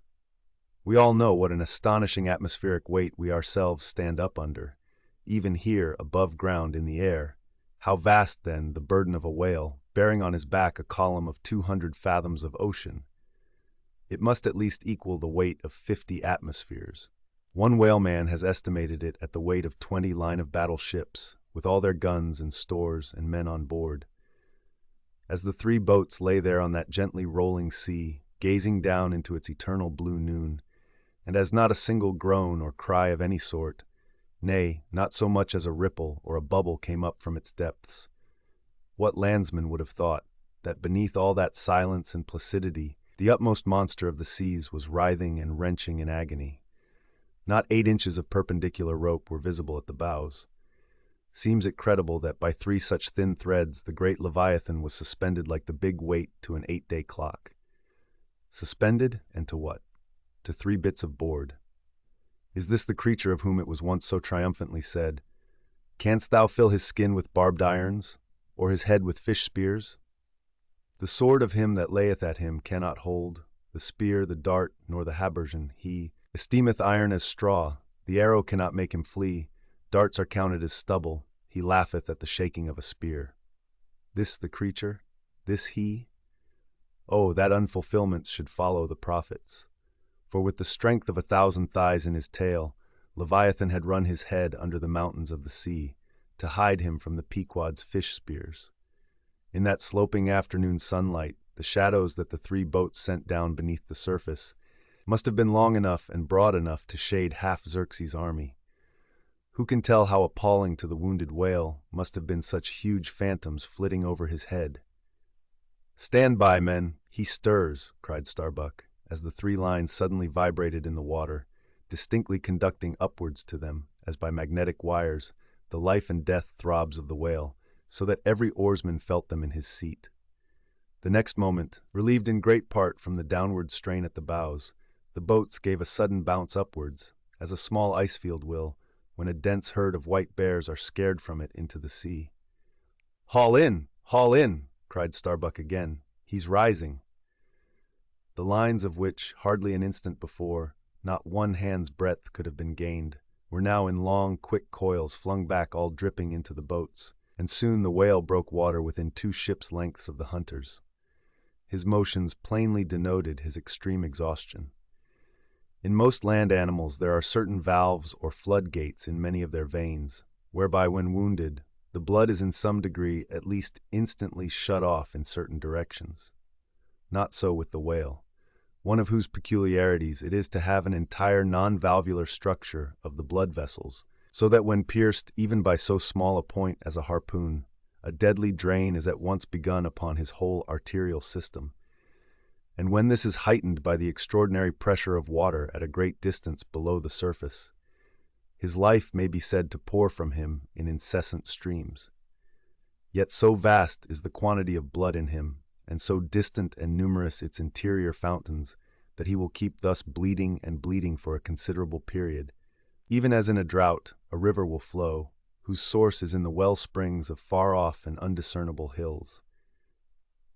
We all know what an astonishing atmospheric weight we ourselves stand up under, even here above ground in the air. How vast, then, the burden of a whale, bearing on his back a column of 200 fathoms of ocean. It must at least equal the weight of 50 atmospheres. One whaleman has estimated it at the weight of 20 line-of-battle ships, with all their guns and stores and men on board. As the three boats lay there on that gently rolling sea, gazing down into its eternal blue noon, and as not a single groan or cry of any sort, nay, not so much as a ripple or a bubble came up from its depths, what landsman would have thought that beneath all that silence and placidity, the utmost monster of the seas was writhing and wrenching in agony? Not 8 inches of perpendicular rope were visible at the bows. Seems it credible that by 3 such thin threads the great Leviathan was suspended like the big weight to an 8-day clock. Suspended, and to what? To 3 bits of board. Is this the creature of whom it was once so triumphantly said, "Canst thou fill his skin with barbed irons, or his head with fish spears? The sword of him that layeth at him cannot hold, the spear, the dart, nor the habergeon. He esteemeth iron as straw, the arrow cannot make him flee, darts are counted as stubble, he laugheth at the shaking of a spear." This the creature? This he? Oh, that unfulfillments should follow the prophets. For with the strength of 1,000 thighs in his tail, Leviathan had run his head under the mountains of the sea, to hide him from the Pequod's fish spears. In that sloping afternoon sunlight, the shadows that the 3 boats sent down beneath the surface must have been long enough and broad enough to shade half Xerxes' army. Who can tell how appalling to the wounded whale must have been such huge phantoms flitting over his head? "Stand by, men! He stirs!" cried Starbuck, as the 3 lines suddenly vibrated in the water, distinctly conducting upwards to them, as by magnetic wires, the life and death throbs of the whale, so that every oarsman felt them in his seat. The next moment, relieved in great part from the downward strain at the bows, the boats gave a sudden bounce upwards, as a small ice field will, when a dense herd of white bears are scared from it into the sea. "Haul in! Haul in!" cried Starbuck again. "He's rising." The lines of which, hardly an instant before, not one hand's breadth could have been gained, were now in long, quick coils flung back all dripping into the boats, and soon the whale broke water within 2 ships' lengths of the hunters. His motions plainly denoted his extreme exhaustion. In most land animals there are certain valves or floodgates in many of their veins, whereby when wounded, the blood is in some degree at least instantly shut off in certain directions. Not so with the whale, one of whose peculiarities it is to have an entire non-valvular structure of the blood vessels, so that when pierced even by so small a point as a harpoon, a deadly drain is at once begun upon his whole arterial system. And when this is heightened by the extraordinary pressure of water at a great distance below the surface, his life may be said to pour from him in incessant streams. Yet so vast is the quantity of blood in him, and so distant and numerous its interior fountains, that he will keep thus bleeding and bleeding for a considerable period. Even as in a drought, a river will flow, whose source is in the well springs of far-off and undiscernible hills.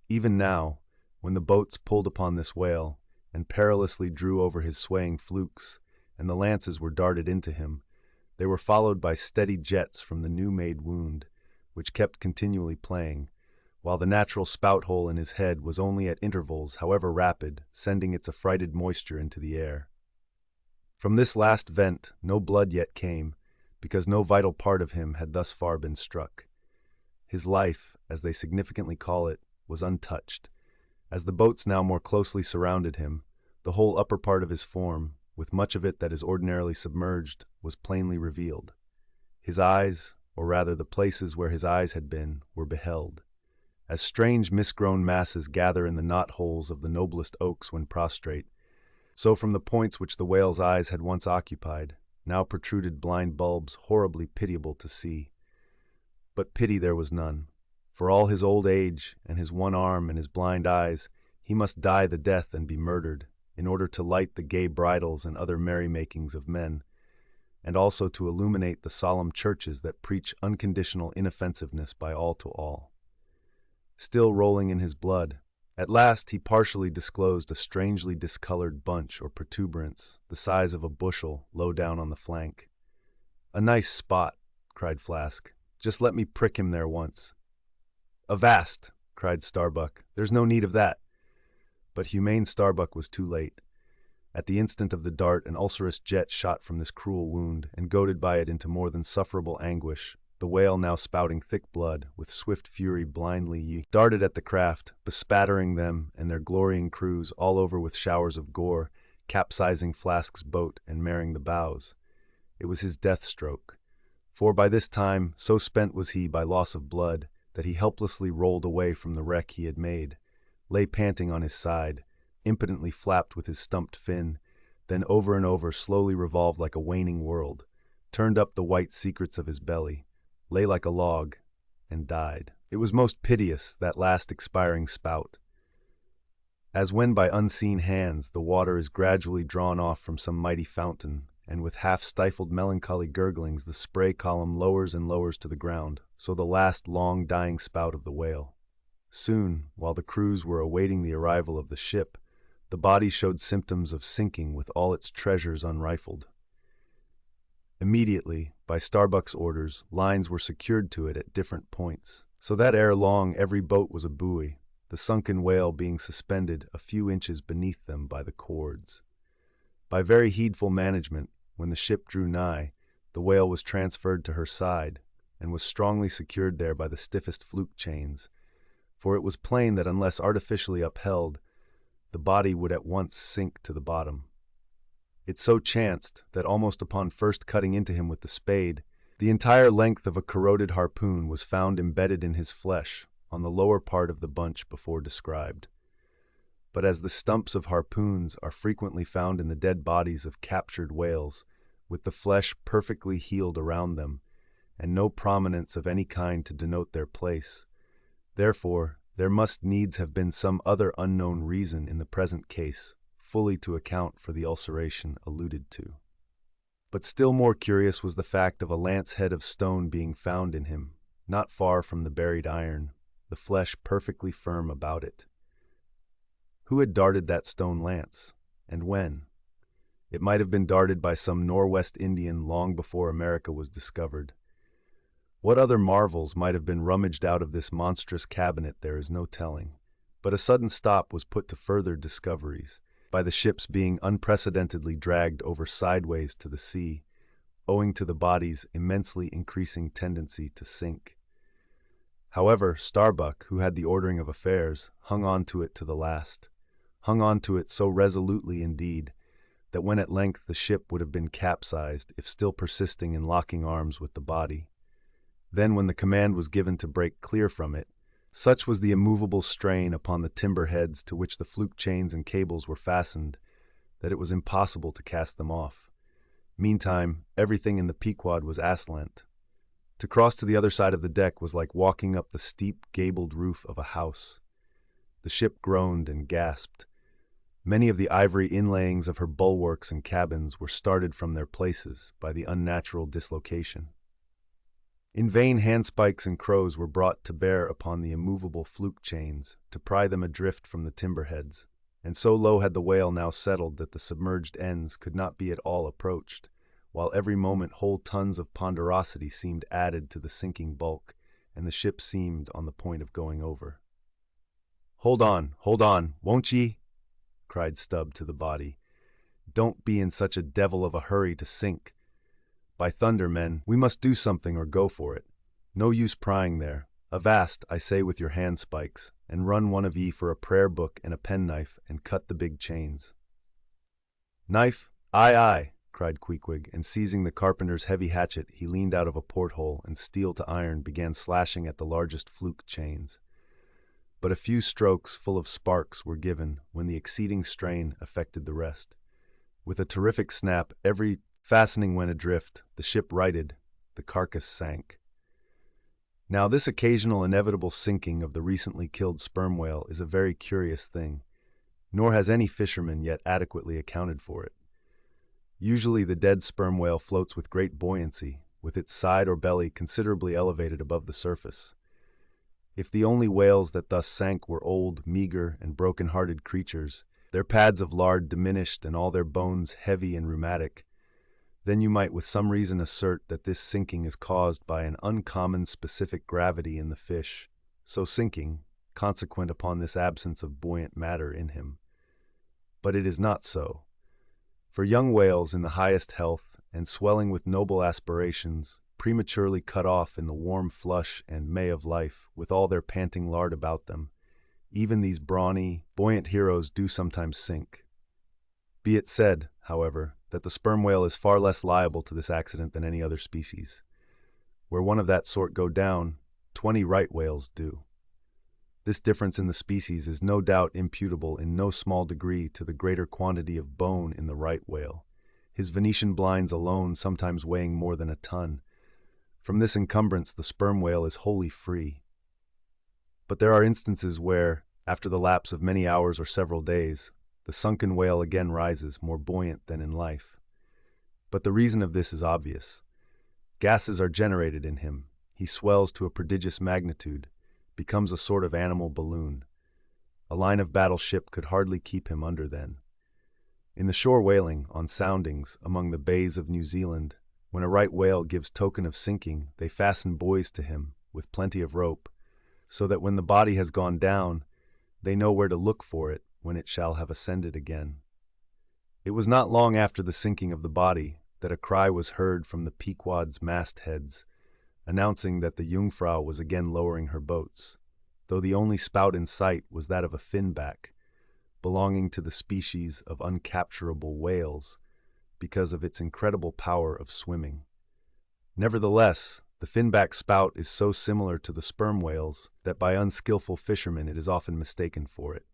Even now, when the boats pulled upon this whale, and perilously drew over his swaying flukes, and the lances were darted into him, they were followed by steady jets from the new-made wound, which kept continually playing, while the natural spout-hole in his head was only at intervals, however rapid, sending its affrighted moisture into the air. From this last vent no blood yet came, because no vital part of him had thus far been struck. His life, as they significantly call it, was untouched. As the boats now more closely surrounded him, the whole upper part of his form, with much of it that is ordinarily submerged, was plainly revealed. His eyes, or rather the places where his eyes had been, were beheld. As strange misgrown masses gather in the knot-holes of the noblest oaks when prostrate, so from the points which the whale's eyes had once occupied, now protruded blind bulbs horribly pitiable to see. But pity there was none. For all his old age, and his one arm and his blind eyes, he must die the death and be murdered, in order to light the gay bridals and other merrymakings of men, and also to illuminate the solemn churches that preach unconditional inoffensiveness by all to all. Still rolling in his blood, at last he partially disclosed a strangely discolored bunch or protuberance, the size of a bushel, low down on the flank. "A nice spot," cried Flask. "Just let me prick him there once." "Avast!" cried Starbuck. "There's no need of that." But humane Starbuck was too late. At the instant of the dart, an ulcerous jet shot from this cruel wound, and goaded by it into more than sufferable anguish, the whale, now spouting thick blood, with swift fury blindly darted at the craft, bespattering them and their glorying crews all over with showers of gore, capsizing Flask's boat and marring the bows. It was his death stroke, for by this time, so spent was he by loss of blood, that he helplessly rolled away from the wreck he had made, lay panting on his side, impotently flapped with his stumped fin, then over and over slowly revolved like a waning world, turned up the white secrets of his belly, lay like a log, and died. It was most piteous, that last expiring spout. As when by unseen hands the water is gradually drawn off from some mighty fountain, and with half-stifled melancholy gurglings the spray column lowers and lowers to the ground, so the last long dying spout of the whale. Soon, while the crews were awaiting the arrival of the ship, the body showed symptoms of sinking with all its treasures unrifled. Immediately, by Starbuck's orders, lines were secured to it at different points, so that ere long every boat was a buoy, the sunken whale being suspended a few inches beneath them by the cords. By very heedful management, when the ship drew nigh, the whale was transferred to her side, and was strongly secured there by the stiffest fluke chains, for it was plain that unless artificially upheld, the body would at once sink to the bottom. It so chanced that almost upon first cutting into him with the spade, the entire length of a corroded harpoon was found embedded in his flesh, on the lower part of the bunch before described. But as the stumps of harpoons are frequently found in the dead bodies of captured whales, with the flesh perfectly healed around them, and no prominence of any kind to denote their place, therefore, there must needs have been some other unknown reason in the present case, fully to account for the ulceration alluded to. But still more curious was the fact of a lance head of stone being found in him, not far from the buried iron, the flesh perfectly firm about it. Who had darted that stone lance, and when? It might have been darted by some Norwest Indian long before America was discovered. What other marvels might have been rummaged out of this monstrous cabinet there is no telling, but a sudden stop was put to further discoveries, by the ship's being unprecedentedly dragged over sideways to the sea, owing to the body's immensely increasing tendency to sink. However, Starbuck, who had the ordering of affairs, hung on to it to the last, hung on to it so resolutely indeed, that when at length the ship would have been capsized if still persisting in locking arms with the body, then when the command was given to break clear from it, such was the immovable strain upon the timber heads to which the fluke chains and cables were fastened that it was impossible to cast them off. Meantime, everything in the Pequod was aslant. To cross to the other side of the deck was like walking up the steep gabled roof of a house. The ship groaned and gasped. Many of the ivory inlayings of her bulwarks and cabins were started from their places by the unnatural dislocation. In vain handspikes and crows were brought to bear upon the immovable fluke chains to pry them adrift from the timber heads, and so low had the whale now settled that the submerged ends could not be at all approached, while every moment whole tons of ponderosity seemed added to the sinking bulk, and the ship seemed on the point of going over. Hold on, won't ye?" cried Stubb to the body. "Don't be in such a devil of a hurry to sink. By thunder, men, we must do something or go for it. No use prying there. Avast, I say, with your handspikes, and run one of ye for a prayer book and a penknife, and cut the big chains." "Knife? Aye, aye," cried Queequeg, and seizing the carpenter's heavy hatchet, he leaned out of a porthole, and steel to iron began slashing at the largest fluke chains. But a few strokes full of sparks were given when the exceeding strain affected the rest. With a terrific snap, every fastening went adrift, the ship righted, the carcass sank. Now this occasional inevitable sinking of the recently killed sperm whale is a very curious thing, nor has any fisherman yet adequately accounted for it. Usually the dead sperm whale floats with great buoyancy, with its side or belly considerably elevated above the surface. If the only whales that thus sank were old, meager, and broken-hearted creatures, their pads of lard diminished and all their bones heavy and rheumatic, then you might with some reason assert that this sinking is caused by an uncommon specific gravity in the fish, so sinking, consequent upon this absence of buoyant matter in him. But it is not so. For young whales in the highest health, and swelling with noble aspirations, prematurely cut off in the warm flush and May of life, with all their panting lard about them, even these brawny, buoyant heroes do sometimes sink. Be it said, however, that the sperm whale is far less liable to this accident than any other species. Where one of that sort go down, 20 right whales do. This difference in the species is no doubt imputable in no small degree to the greater quantity of bone in the right whale, his Venetian blinds alone sometimes weighing more than a ton. From this encumbrance the sperm whale is wholly free. But there are instances where, after the lapse of many hours or several days, the sunken whale again rises more buoyant than in life. But the reason of this is obvious. Gases are generated in him, he swells to a prodigious magnitude, becomes a sort of animal balloon. A line of battle ship could hardly keep him under then. In the shore whaling, on soundings, among the bays of New Zealand, when a right whale gives token of sinking, they fasten buoys to him, with plenty of rope, so that when the body has gone down, they know where to look for it when it shall have ascended again. It was not long after the sinking of the body that a cry was heard from the Pequod's mastheads, announcing that the Jungfrau was again lowering her boats, though the only spout in sight was that of a finback, belonging to the species of uncapturable whales, because of its incredible power of swimming. Nevertheless, The finback spout is so similar to the sperm whale's that by unskillful fishermen it is often mistaken for it,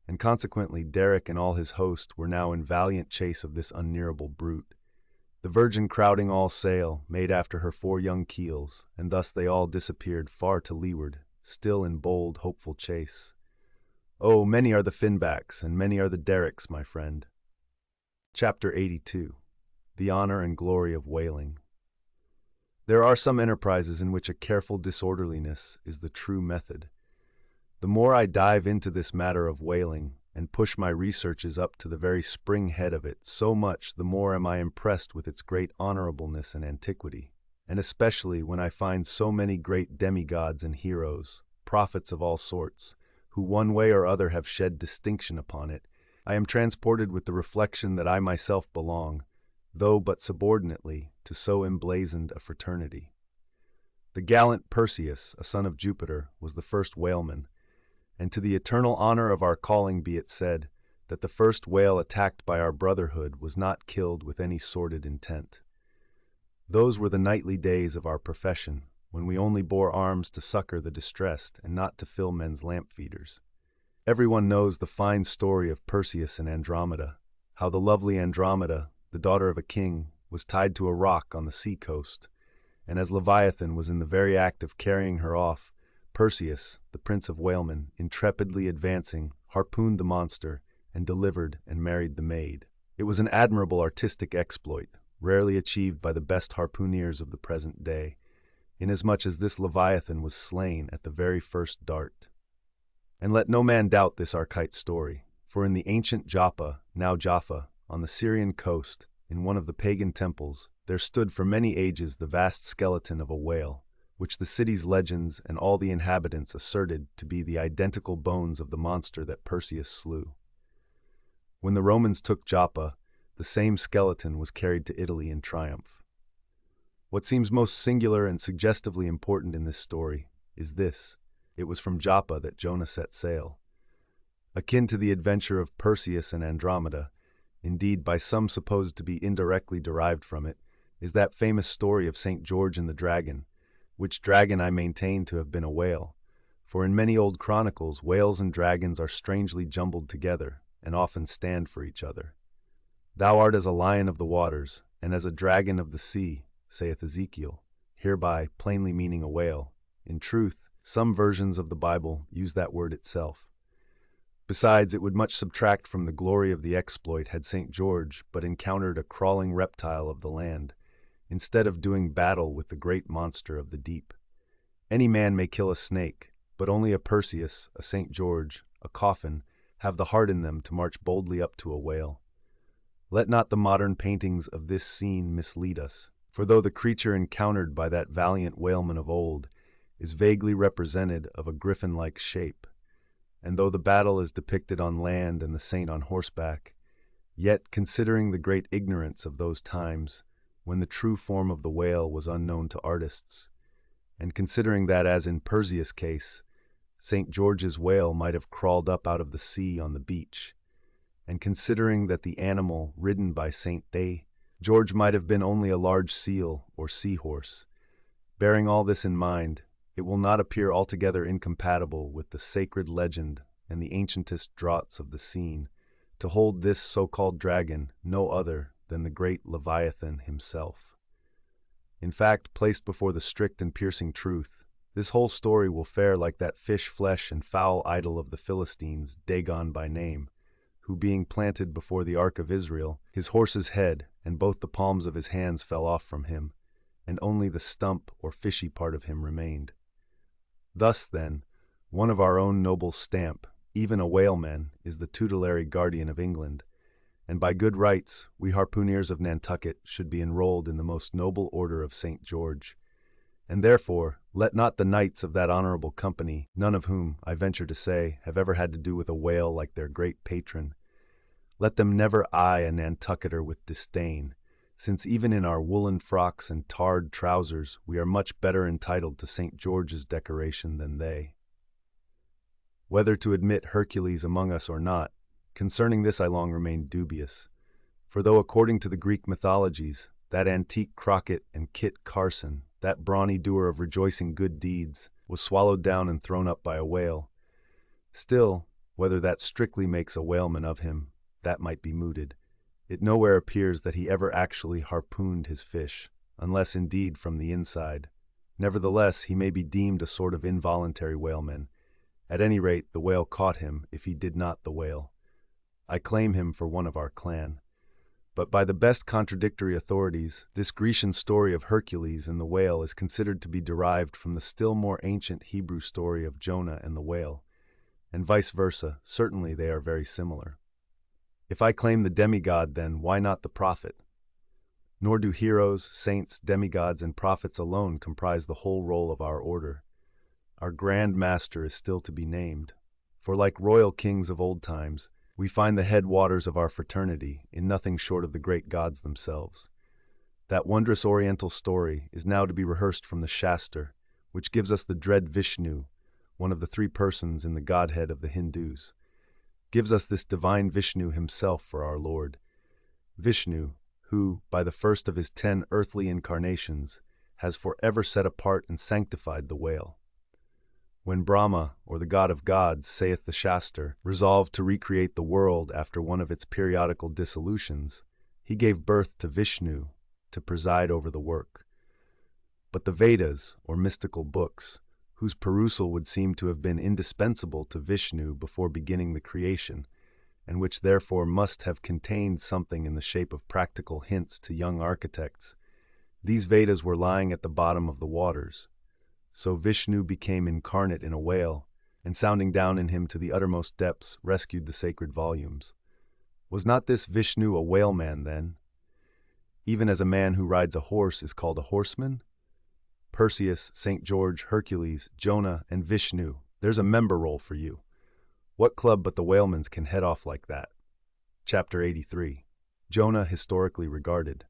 and consequently Derrick and all his host were now in valiant chase of this unnearable brute. The Virgin crowding all sail, made after her 4 young keels, and thus they all disappeared far to leeward, still in bold, hopeful chase. Oh, many are the finbacks, and many are the derricks, my friend. Chapter 82. The Honor and Glory of Whaling. There are some enterprises in which a careful disorderliness is the true method. The more I dive into this matter of whaling, and push my researches up to the very spring head of it, so much the more am I impressed with its great honorableness and antiquity, and especially when I find so many great demigods and heroes, prophets of all sorts, who one way or other have shed distinction upon it. I am transported with the reflection that I myself belong, though but subordinately, to so emblazoned a fraternity. The gallant Perseus, a son of Jupiter, was the first whaleman, and to the eternal honor of our calling be it said, that the first whale attacked by our brotherhood was not killed with any sordid intent. Those were the nightly days of our profession, when we only bore arms to succor the distressed and not to fill men's lamp feeders. Everyone knows the fine story of Perseus and Andromeda, how the lovely Andromeda, the daughter of a king, was tied to a rock on the sea coast, and as Leviathan was in the very act of carrying her off, Perseus, the prince of whalemen, intrepidly advancing, harpooned the monster, and delivered and married the maid. It was an admirable artistic exploit, rarely achieved by the best harpooneers of the present day, inasmuch as this Leviathan was slain at the very first dart. And let no man doubt this archite story, for in the ancient Joppa, now Jaffa, on the Syrian coast, in one of the pagan temples, there stood for many ages the vast skeleton of a whale, which the city's legends and all the inhabitants asserted to be the identical bones of the monster that Perseus slew. When the Romans took Joppa, the same skeleton was carried to Italy in triumph. What seems most singular and suggestively important in this story is this: it was from Joppa that Jonah set sail. Akin to the adventure of Perseus and Andromeda, indeed by some supposed to be indirectly derived from it, is that famous story of St. George and the dragon, which dragon I maintain to have been a whale, for in many old chronicles whales and dragons are strangely jumbled together, and often stand for each other. Thou art as a lion of the waters, and as a dragon of the sea, saith Ezekiel, hereby plainly meaning a whale. In truth, some versions of the Bible use that word itself. Besides, it would much subtract from the glory of the exploit had St. George but encountered a crawling reptile of the land, instead of doing battle with the great monster of the deep. Any man may kill a snake, but only a Perseus, a St. George, a coffin, have the heart in them to march boldly up to a whale. Let not the modern paintings of this scene mislead us, for though the creature encountered by that valiant whaleman of old is vaguely represented of a griffin-like shape, and though the battle is depicted on land and the saint on horseback, yet, considering the great ignorance of those times, when the true form of the whale was unknown to artists, and considering that, as in Perseus' case, St. George's whale might have crawled up out of the sea on the beach, and considering that the animal ridden by St. George might have been only a large seal or seahorse, bearing all this in mind, it will not appear altogether incompatible with the sacred legend and the ancientest draughts of the scene to hold this so-called dragon no other than the great Leviathan himself. In fact, placed before the strict and piercing truth, this whole story will fare like that fish flesh and fowl idol of the Philistines, Dagon by name, who being planted before the ark of Israel, his horse's head and both the palms of his hands fell off from him, and only the stump or fishy part of him remained. Thus, then, one of our own noble stamp, even a whaleman, is the tutelary guardian of England, and by good rights we harpooneers of Nantucket should be enrolled in the most noble order of St. George, and therefore let not the knights of that honorable company, none of whom, I venture to say, have ever had to do with a whale like their great patron, let them never eye a Nantucketer with disdain, since even in our woolen frocks and tarred trousers we are much better entitled to St. George's decoration than they. Whether to admit Hercules among us or not, concerning this I long remained dubious, for though according to the Greek mythologies, that antique Crockett and Kit Carson, that brawny doer of rejoicing good deeds, was swallowed down and thrown up by a whale. Still, whether that strictly makes a whaleman of him, that might be mooted. It nowhere appears that he ever actually harpooned his fish, unless indeed from the inside. Nevertheless, he may be deemed a sort of involuntary whaleman. At any rate, the whale caught him, if he did not the whale. I claim him for one of our clan. But by the best contradictory authorities, this Grecian story of Hercules and the whale is considered to be derived from the still more ancient Hebrew story of Jonah and the whale, and vice versa. Certainly they are very similar. If I claim the demigod, then why not the prophet? Nor do heroes, saints, demigods, and prophets alone comprise the whole roll of our order. Our grand master is still to be named, for like royal kings of old times, we find the headwaters of our fraternity in nothing short of the great gods themselves. That wondrous oriental story is now to be rehearsed from the Shastra, which gives us the dread Vishnu, one of the three persons in the godhead of the Hindus. Gives us this divine Vishnu himself for our Lord. Vishnu, who, by the first of his 10 earthly incarnations, has forever set apart and sanctified the whale. When Brahma, or the god of gods, saith the Shastra, resolved to recreate the world after one of its periodical dissolutions, he gave birth to Vishnu to preside over the work. But the Vedas, or mystical books, whose perusal would seem to have been indispensable to Vishnu before beginning the creation, and which therefore must have contained something in the shape of practical hints to young architects, these Vedas were lying at the bottom of the waters. So Vishnu became incarnate in a whale, and sounding down in him to the uttermost depths, rescued the sacred volumes. Was not this Vishnu a whaleman then? Even as a man who rides a horse is called a horseman? Perseus, St. George, Hercules, Jonah, and Vishnu, there's a member roll for you. What club but the whaleman's can head off like that? Chapter 83. Jonah historically regarded.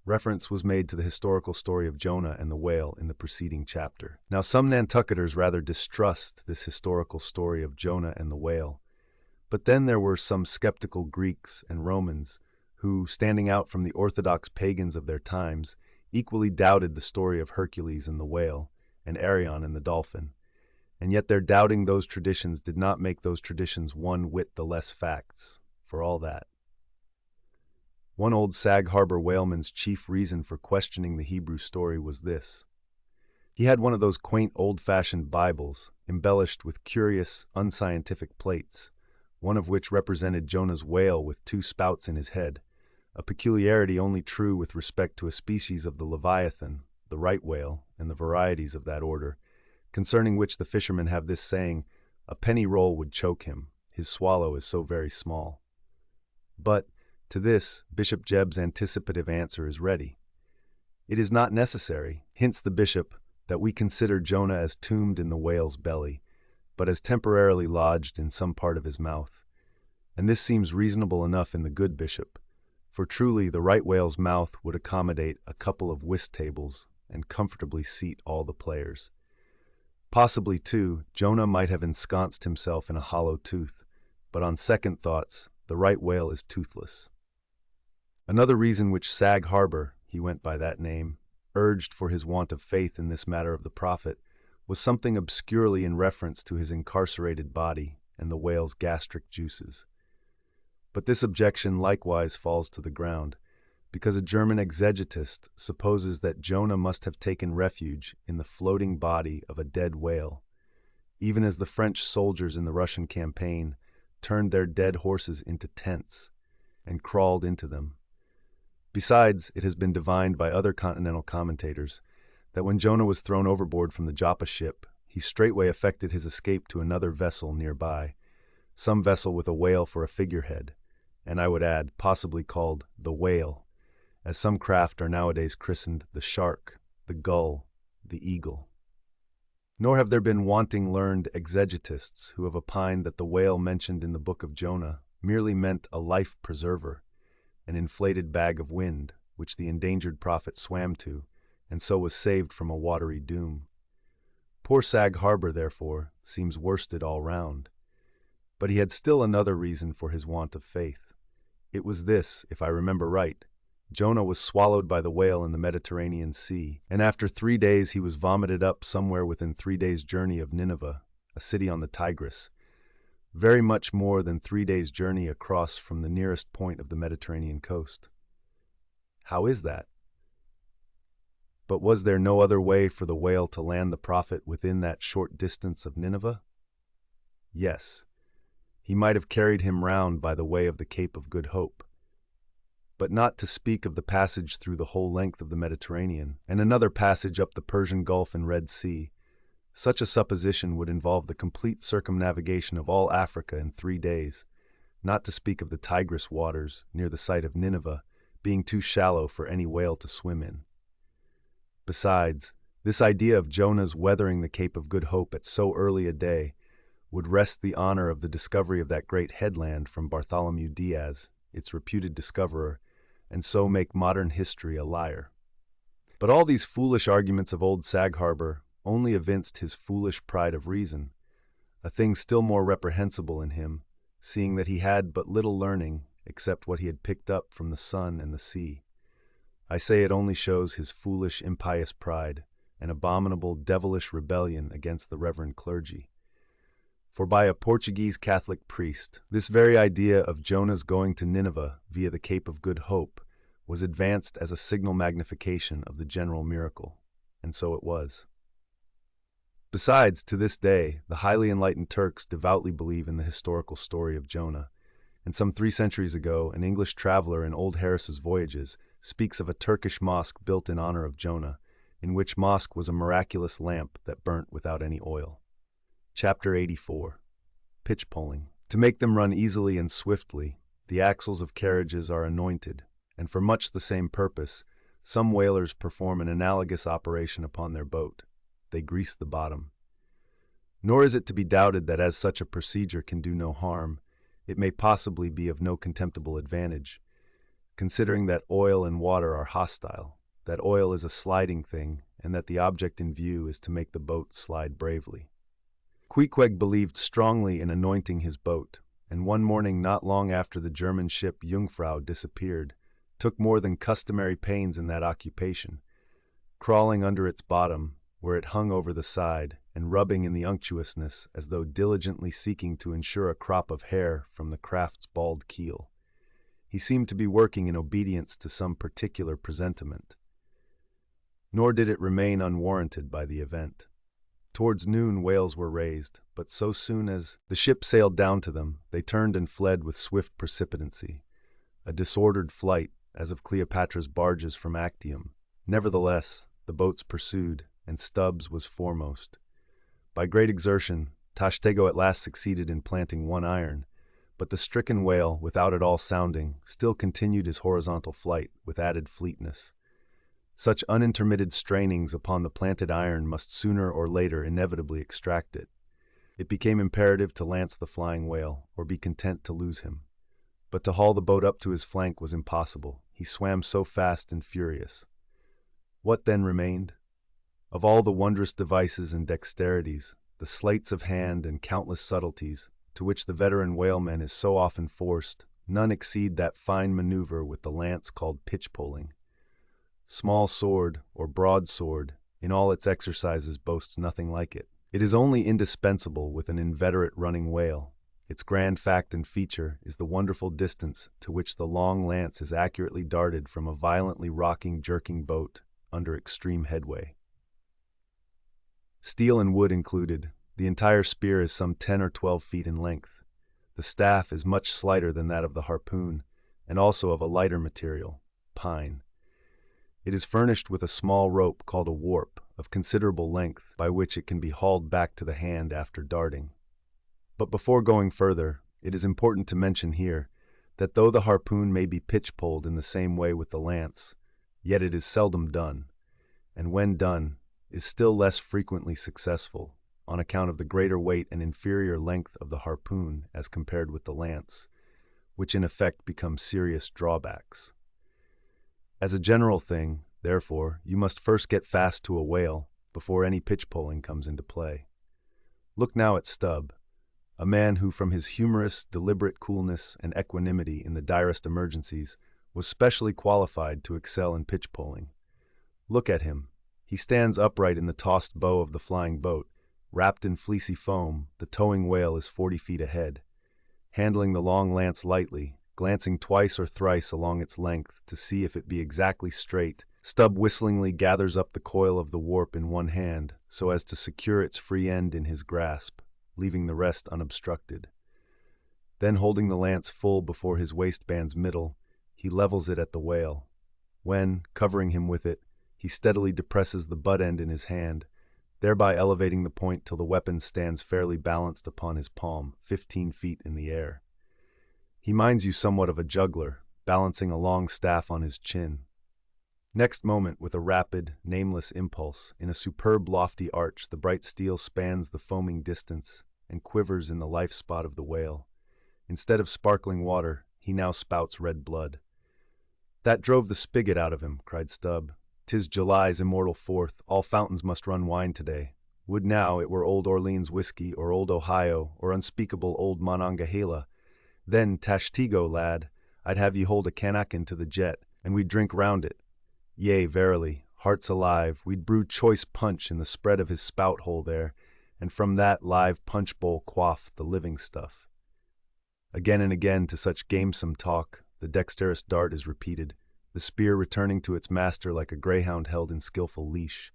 Reference was made to the historical story of Jonah and the whale in the preceding chapter. Now some Nantucketers rather distrust this historical story of Jonah and the whale, but then there were some skeptical Greeks and Romans who, standing out from the orthodox pagans of their times, equally doubted the story of Hercules and the whale, and Arion and the dolphin. And yet their doubting those traditions did not make those traditions one whit the less facts, for all that. One old Sag Harbor whaleman's chief reason for questioning the Hebrew story was this. He had one of those quaint old-fashioned Bibles, embellished with curious, unscientific plates, one of which represented Jonah's whale with 2 spouts in his head, a peculiarity only true with respect to a species of the Leviathan, the right whale, and the varieties of that order, concerning which the fishermen have this saying, "A penny roll would choke him, his swallow is so very small." But, to this, Bishop Jebb's anticipative answer is ready. It is not necessary, hints the bishop, that we consider Jonah as tombed in the whale's belly, but as temporarily lodged in some part of his mouth. And this seems reasonable enough in the good bishop, for truly the right whale's mouth would accommodate a couple of whist tables and comfortably seat all the players. Possibly, too, Jonah might have ensconced himself in a hollow tooth, but on second thoughts, the right whale is toothless. Another reason which Sag Harbor, he went by that name, urged for his want of faith in this matter of the prophet was something obscurely in reference to his incarcerated body and the whale's gastric juices. But this objection likewise falls to the ground, because a German exegetist supposes that Jonah must have taken refuge in the floating body of a dead whale, even as the French soldiers in the Russian campaign turned their dead horses into tents and crawled into them. Besides, it has been divined by other continental commentators that when Jonah was thrown overboard from the Joppa ship, he straightway effected his escape to another vessel nearby, some vessel with a whale for a figurehead, and I would add, possibly called the whale, as some craft are nowadays christened the shark, the gull, the eagle. Nor have there been wanting learned exegetists who have opined that the whale mentioned in the book of Jonah merely meant a life preserver, an inflated bag of wind, which the endangered prophet swam to, and so was saved from a watery doom. Poor Sag Harbor, therefore, seems worsted all round. But he had still another reason for his want of faith. It was this, if I remember right, Jonah was swallowed by the whale in the Mediterranean Sea, and after 3 days he was vomited up somewhere within 3 days' journey of Nineveh, a city on the Tigris, very much more than 3 days' journey across from the nearest point of the Mediterranean coast. How is that? But was there no other way for the whale to land the prophet within that short distance of Nineveh? Yes, he might have carried him round by the way of the Cape of Good Hope, but not to speak of the passage through the whole length of the Mediterranean, and another passage up the Persian Gulf and Red Sea. Such a supposition would involve the complete circumnavigation of all Africa in 3 days, not to speak of the Tigris waters near the site of Nineveh being too shallow for any whale to swim in. Besides, this idea of Jonah's weathering the Cape of Good Hope at so early a day would wrest the honor of the discovery of that great headland from Bartholomew Diaz, its reputed discoverer, and so make modern history a liar. But all these foolish arguments of old Sag Harbor only evinced his foolish pride of reason, a thing still more reprehensible in him, seeing that he had but little learning except what he had picked up from the sun and the sea. I say it only shows his foolish, impious pride, an abominable, devilish rebellion against the reverend clergy. For by a Portuguese Catholic priest, this very idea of Jonah's going to Nineveh via the Cape of Good Hope was advanced as a signal magnification of the general miracle, and so it was. Besides, to this day, the highly enlightened Turks devoutly believe in the historical story of Jonah, and some 3 centuries ago, an English traveler in Old Harris's Voyages speaks of a Turkish mosque built in honor of Jonah, in which mosque was a miraculous lamp that burnt without any oil. Chapter 84. Pitch poling. To make them run easily and swiftly, the axles of carriages are anointed, and for much the same purpose, some whalers perform an analogous operation upon their boat. They grease the bottom. Nor is it to be doubted that as such a procedure can do no harm, it may possibly be of no contemptible advantage, considering that oil and water are hostile, that oil is a sliding thing, and that the object in view is to make the boat slide bravely. Pequod believed strongly in anointing his boat, and one morning not long after the German ship Jungfrau disappeared, took more than customary pains in that occupation, crawling under its bottom, where it hung over the side, and rubbing in the unctuousness as though diligently seeking to ensure a crop of hair from the craft's bald keel. He seemed to be working in obedience to some particular presentiment. Nor did it remain unwarranted by the event. Towards noon whales were raised, but so soon as the ship sailed down to them, they turned and fled with swift precipitancy, a disordered flight as of Cleopatra's barges from Actium. Nevertheless, the boats pursued, and Stubbs was foremost. By great exertion, Tashtego at last succeeded in planting one iron, but the stricken whale, without at all sounding, still continued his horizontal flight with added fleetness. Such unintermitted strainings upon the planted iron must sooner or later inevitably extract it. It became imperative to lance the flying whale, or be content to lose him. But to haul the boat up to his flank was impossible. He swam so fast and furious. What then remained? Of all the wondrous devices and dexterities, the sleights of hand and countless subtleties, to which the veteran whaleman is so often forced, none exceed that fine maneuver with the lance called pitch-poling. Small sword, or broadsword, in all its exercises boasts nothing like it. It is only indispensable with an inveterate running whale. Its grand fact and feature is the wonderful distance to which the long lance is accurately darted from a violently rocking, jerking boat under extreme headway. Steel and wood included, the entire spear is some 10 or 12 feet in length. The staff is much slighter than that of the harpoon, and also of a lighter material, pine. It is furnished with a small rope called a warp, of considerable length, by which it can be hauled back to the hand after darting. But before going further, it is important to mention here that though the harpoon may be pitch-poled in the same way with the lance, yet it is seldom done, and when done, is still less frequently successful, on account of the greater weight and inferior length of the harpoon as compared with the lance, which in effect become serious drawbacks. As a general thing, therefore, you must first get fast to a whale before any pitch-poling comes into play. Look now at Stubb, a man who from his humorous, deliberate coolness and equanimity in the direst emergencies was specially qualified to excel in pitch poling. Look at him. He stands upright in the tossed bow of the flying boat. Wrapped in fleecy foam, the towing whale is 40 feet ahead. Handling the long lance lightly, glancing twice or thrice along its length to see if it be exactly straight, Stubb whistlingly gathers up the coil of the warp in one hand so as to secure its free end in his grasp, leaving the rest unobstructed. Then, holding the lance full before his waistband's middle, he levels it at the whale. When, covering him with it, he steadily depresses the butt end in his hand, thereby elevating the point till the weapon stands fairly balanced upon his palm, 15 feet in the air. He minds you somewhat of a juggler, balancing a long staff on his chin. Next moment, with a rapid, nameless impulse, in a superb lofty arch, the bright steel spans the foaming distance and quivers in the life spot of the whale. Instead of sparkling water, he now spouts red blood. "That drove the spigot out of him," cried Stubb. "'Tis July's immortal 4th, all fountains must run wine today. Would now it were old Orleans whiskey, or old Ohio, or unspeakable old Monongahela. Then, Tashtego, lad, I'd have ye hold a cannakin to the jet, and we'd drink round it. Yea, verily, hearts alive, we'd brew choice punch in the spread of his spout hole there, and from that live punch bowl quaff the living stuff." Again and again to such gamesome talk, the dexterous dart is repeated, the spear returning to its master like a greyhound held in skillful leash.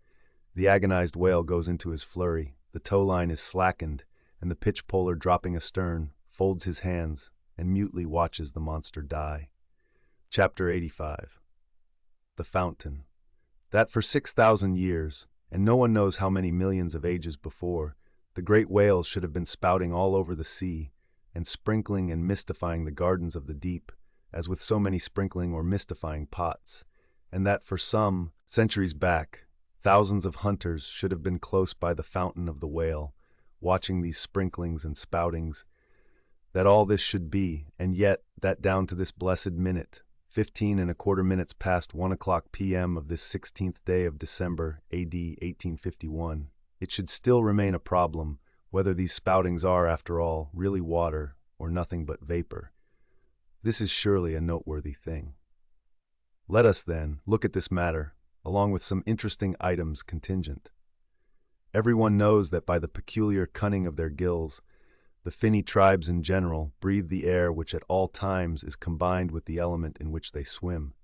The agonized whale goes into his flurry, the tow line is slackened, and the pitch poler dropping astern, folds his hands, and mutely watches the monster die. Chapter 85. The Fountain. That for 6,000 years, and no one knows how many millions of ages before, the great whales should have been spouting all over the sea, and sprinkling and mystifying the gardens of the deep, as with so many sprinkling or mystifying pots, and that for some centuries back, thousands of hunters should have been close by the fountain of the whale, watching these sprinklings and spoutings, that all this should be, and yet that down to this blessed minute, 15 1/4 minutes past 1 o'clock p.m. of this 16th day of December, A.D. 1851, it should still remain a problem whether these spoutings are, after all, really water or nothing but vapor. This is surely a noteworthy thing. Let us, then, look at this matter, along with some interesting items contingent. Everyone knows that by the peculiar cunning of their gills, the finny tribes in general breathe the air which at all times is combined with the element in which they swim.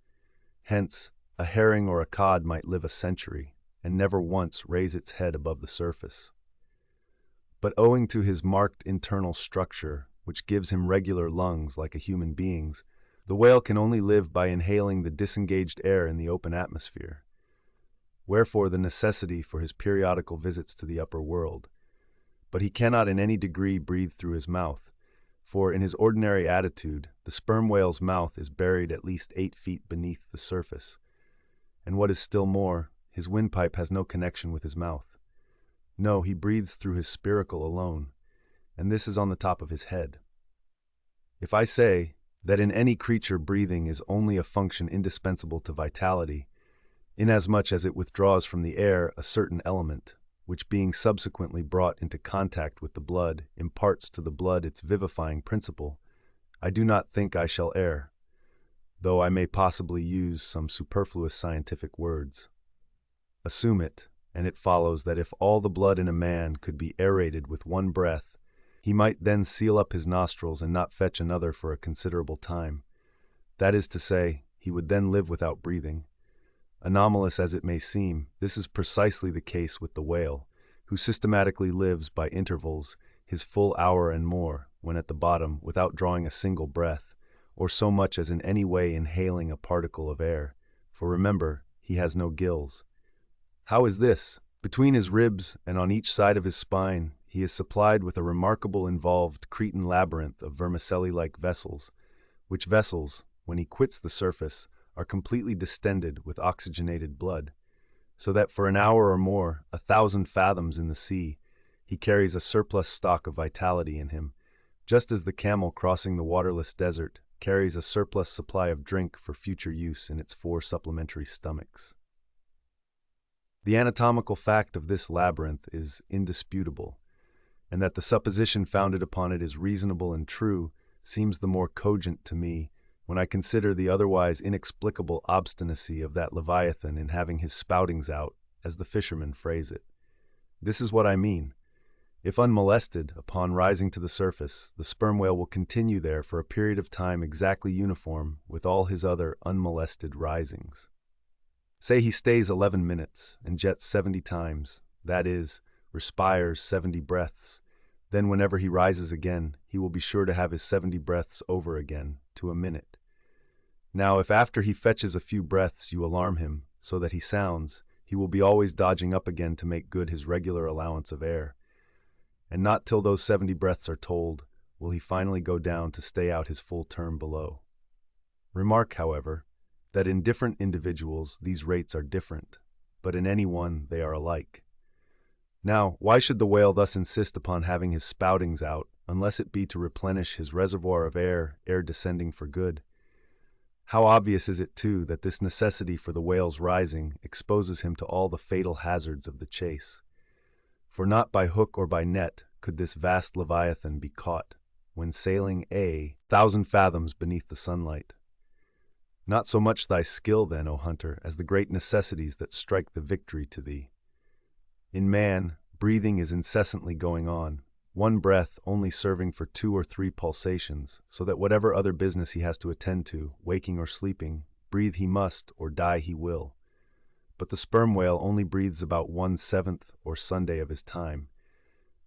Hence, a herring or a cod might live a century, and never once raise its head above the surface. But owing to his marked internal structure, which gives him regular lungs like a human being's, the whale can only live by inhaling the disengaged air in the open atmosphere. Wherefore the necessity for his periodical visits to the upper world. But he cannot in any degree breathe through his mouth, for in his ordinary attitude, the sperm whale's mouth is buried at least 8 feet beneath the surface, and what is still more, his windpipe has no connection with his mouth. No, he breathes through his spiracle alone, and this is on the top of his head. If I say that in any creature breathing is only a function indispensable to vitality, inasmuch as it withdraws from the air a certain element, which being subsequently brought into contact with the blood, imparts to the blood its vivifying principle, I do not think I shall err, though I may possibly use some superfluous scientific words. Assume it, and it follows that if all the blood in a man could be aerated with one breath, he might then seal up his nostrils and not fetch another for a considerable time. That is to say, he would then live without breathing. Anomalous as it may seem, this is precisely the case with the whale, who systematically lives by intervals his full hour and more, when at the bottom, without drawing a single breath, or so much as in any way inhaling a particle of air, for remember, he has no gills. How is this? Between his ribs and on each side of his spine, he is supplied with a remarkable involved Cretan labyrinth of vermicelli-like vessels, which vessels, when he quits the surface, are completely distended with oxygenated blood, so that for an hour or more, 1,000 fathoms in the sea, he carries a surplus stock of vitality in him, just as the camel crossing the waterless desert carries a surplus supply of drink for future use in its 4 supplementary stomachs. The anatomical fact of this labyrinth is indisputable, and that the supposition founded upon it is reasonable and true seems the more cogent to me when I consider the otherwise inexplicable obstinacy of that Leviathan in having his spoutings out, as the fishermen phrase it. This is what I mean. If unmolested, upon rising to the surface, the sperm whale will continue there for a period of time exactly uniform with all his other unmolested risings. Say he stays 11 minutes and jets 70 times, that is, respires 70 breaths. Then whenever he rises again, he will be sure to have his 70 breaths over again, to a minute. Now, if after he fetches a few breaths you alarm him, so that he sounds, he will be always dodging up again to make good his regular allowance of air. And not till those 70 breaths are told will he finally go down to stay out his full term below. Remark, however, that in different individuals these rates are different, but in any one they are alike. Now, why should the whale thus insist upon having his spoutings out, unless it be to replenish his reservoir of air ere descending for good? How obvious is it, too, that this necessity for the whale's rising exposes him to all the fatal hazards of the chase. For not by hook or by net could this vast Leviathan be caught, when sailing 1,000 fathoms beneath the sunlight. Not so much thy skill, then, O hunter, as the great necessities that strike the victory to thee. In man, breathing is incessantly going on, one breath only serving for 2 or 3 pulsations, so that whatever other business he has to attend to, waking or sleeping, breathe he must or die he will. But the sperm whale only breathes about 1/7 or Sunday of his time.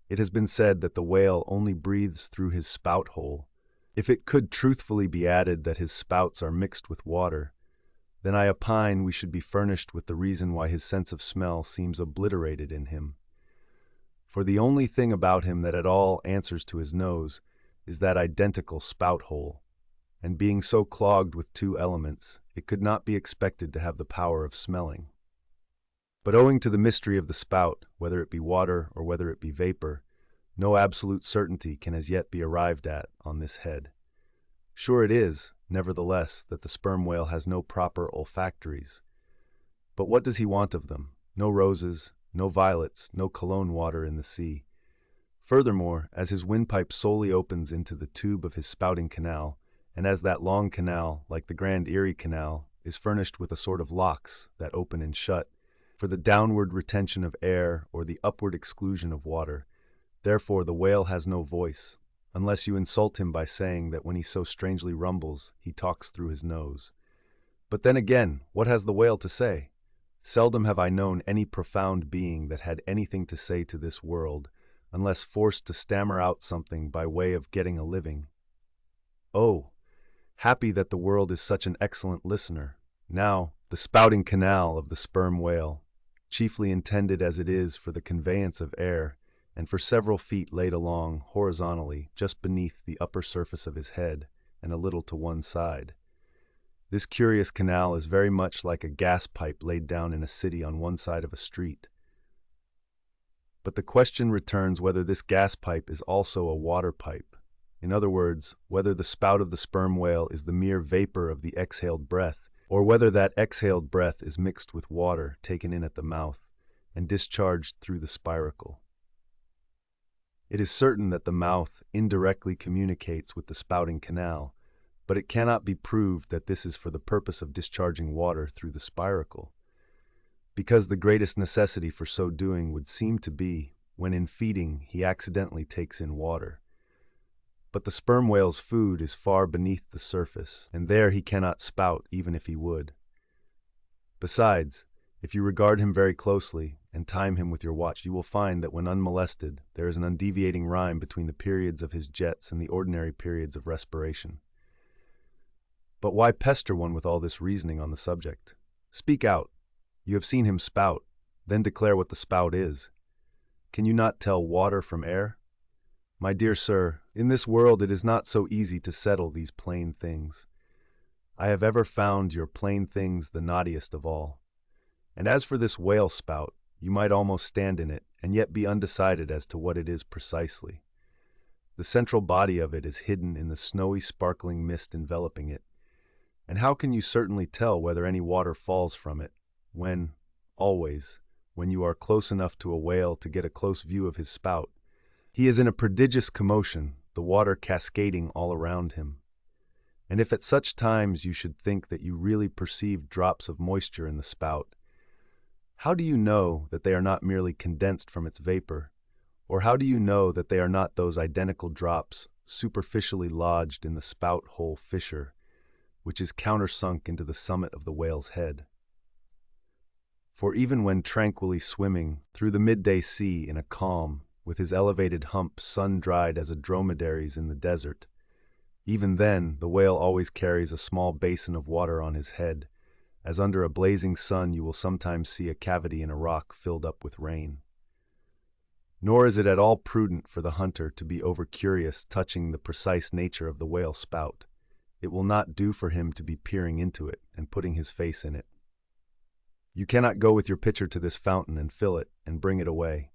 It has been said that the whale only breathes through his spout hole. If it could truthfully be added that his spouts are mixed with water, then I opine we should be furnished with the reason why his sense of smell seems obliterated in him. For the only thing about him that at all answers to his nose is that identical spout hole, and being so clogged with 2 elements, it could not be expected to have the power of smelling. But owing to the mystery of the spout, whether it be water or whether it be vapor, no absolute certainty can as yet be arrived at on this head. Sure it is, nevertheless, that the sperm whale has no proper olfactories. But what does he want of them? No roses, no violets, no cologne water in the sea. Furthermore, as his windpipe solely opens into the tube of his spouting canal, and as that long canal, like the Grand Erie Canal, is furnished with a sort of locks that open and shut, for the downward retention of air or the upward exclusion of water, therefore the whale has no voice, unless you insult him by saying that when he so strangely rumbles, he talks through his nose. But then again, what has the whale to say? Seldom have I known any profound being that had anything to say to this world, unless forced to stammer out something by way of getting a living. Oh, happy that the world is such an excellent listener. Now, the spouting canal of the sperm whale, chiefly intended as it is for the conveyance of air, and for several feet laid along horizontally just beneath the upper surface of his head and a little to one side. This curious canal is very much like a gas pipe laid down in a city on one side of a street. But the question returns whether this gas pipe is also a water pipe. In other words, whether the spout of the sperm whale is the mere vapor of the exhaled breath, or whether that exhaled breath is mixed with water taken in at the mouth and discharged through the spiracle. It is certain that the mouth indirectly communicates with the spouting canal, but it cannot be proved that this is for the purpose of discharging water through the spiracle, because the greatest necessity for so doing would seem to be when in feeding he accidentally takes in water. But the sperm whale's food is far beneath the surface, and there he cannot spout even if he would. Besides, if you regard him very closely and time him with your watch, you will find that when unmolested, there is an undeviating rhyme between the periods of his jets and the ordinary periods of respiration. But why pester one with all this reasoning on the subject? Speak out. You have seen him spout, then declare what the spout is. Can you not tell water from air? My dear sir, in this world it is not so easy to settle these plain things. I have ever found your plain things the knottiest of all. And as for this whale spout, you might almost stand in it and yet be undecided as to what it is precisely. The central body of it is hidden in the snowy sparkling mist enveloping it. And how can you certainly tell whether any water falls from it, when, always, when you are close enough to a whale to get a close view of his spout, he is in a prodigious commotion, the water cascading all around him. And if at such times you should think that you really perceive drops of moisture in the spout, how do you know that they are not merely condensed from its vapor? Or how do you know that they are not those identical drops superficially lodged in the spout hole fissure, which is countersunk into the summit of the whale's head? For even when tranquilly swimming through the midday sea in a calm, with his elevated hump sun-dried as a dromedary's in the desert, even then the whale always carries a small basin of water on his head, as under a blazing sun you will sometimes see a cavity in a rock filled up with rain. Nor is it at all prudent for the hunter to be over-curious touching the precise nature of the whale spout. It will not do for him to be peering into it and putting his face in it. You cannot go with your pitcher to this fountain and fill it and bring it away,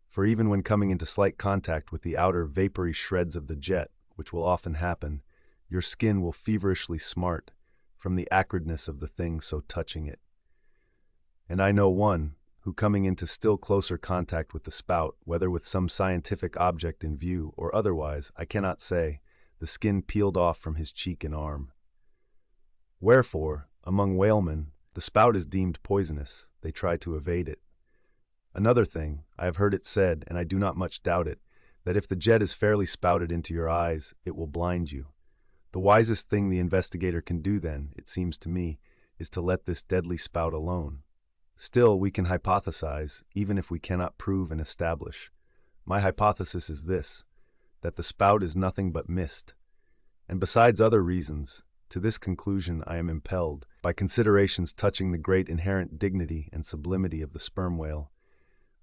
for even when coming into slight contact with the outer vapory shreds of the jet, which will often happen, your skin will feverishly smart from the acridness of the thing so touching it. And I know one who, coming into still closer contact with the spout, whether with some scientific object in view or otherwise, I cannot say, the skin peeled off from his cheek and arm. Wherefore, among whalemen, the spout is deemed poisonous. They try to evade it. Another thing, I have heard it said, and I do not much doubt it, that if the jet is fairly spouted into your eyes, it will blind you. The wisest thing the investigator can do then, it seems to me, is to let this deadly spout alone. Still, we can hypothesize, even if we cannot prove and establish. My hypothesis is this, that the spout is nothing but mist. And besides other reasons, to this conclusion I am impelled by considerations touching the great inherent dignity and sublimity of the sperm whale.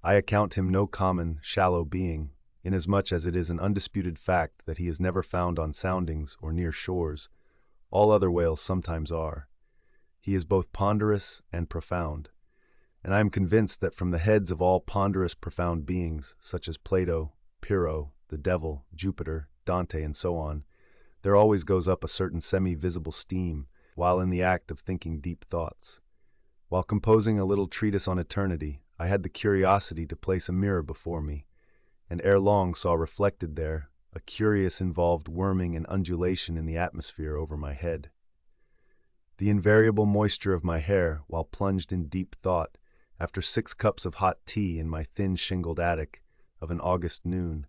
I account him no common, shallow being, inasmuch as it is an undisputed fact that he is never found on soundings or near shores. All other whales sometimes are. He is both ponderous and profound, and I am convinced that from the heads of all ponderous, profound beings, such as Plato, Pyrrho, the devil, Jupiter, Dante, and so on, there always goes up a certain semi-visible steam while in the act of thinking deep thoughts. While composing a little treatise on eternity, I had the curiosity to place a mirror before me, and ere long saw reflected there a curious involved worming and undulation in the atmosphere over my head. The invariable moisture of my hair, while plunged in deep thought, after 6 cups of hot tea in my thin shingled attic of an August noon,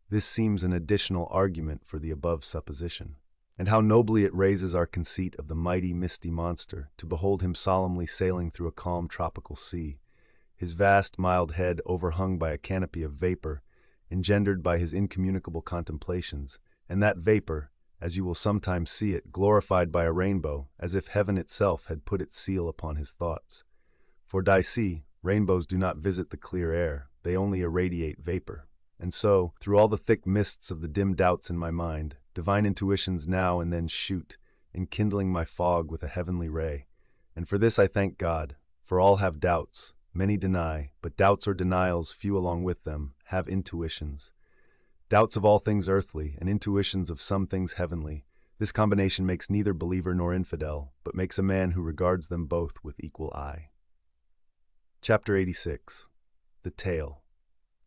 this seems an additional argument for the above supposition. And how nobly it raises our conceit of the mighty misty monster, to behold him solemnly sailing through a calm tropical sea, his vast mild head overhung by a canopy of vapor, engendered by his incommunicable contemplations, and that vapor, as you will sometimes see it, glorified by a rainbow, as if heaven itself had put its seal upon his thoughts. For see, rainbows do not visit the clear air, they only irradiate vapor. And so, through all the thick mists of the dim doubts in my mind, divine intuitions now and then shoot, enkindling my fog with a heavenly ray. And for this I thank God, for all have doubts, many deny, but doubts or denials, few along with them, have intuitions. Doubts of all things earthly, and intuitions of some things heavenly. This combination makes neither believer nor infidel, but makes a man who regards them both with equal eye. Chapter 86. The Tail.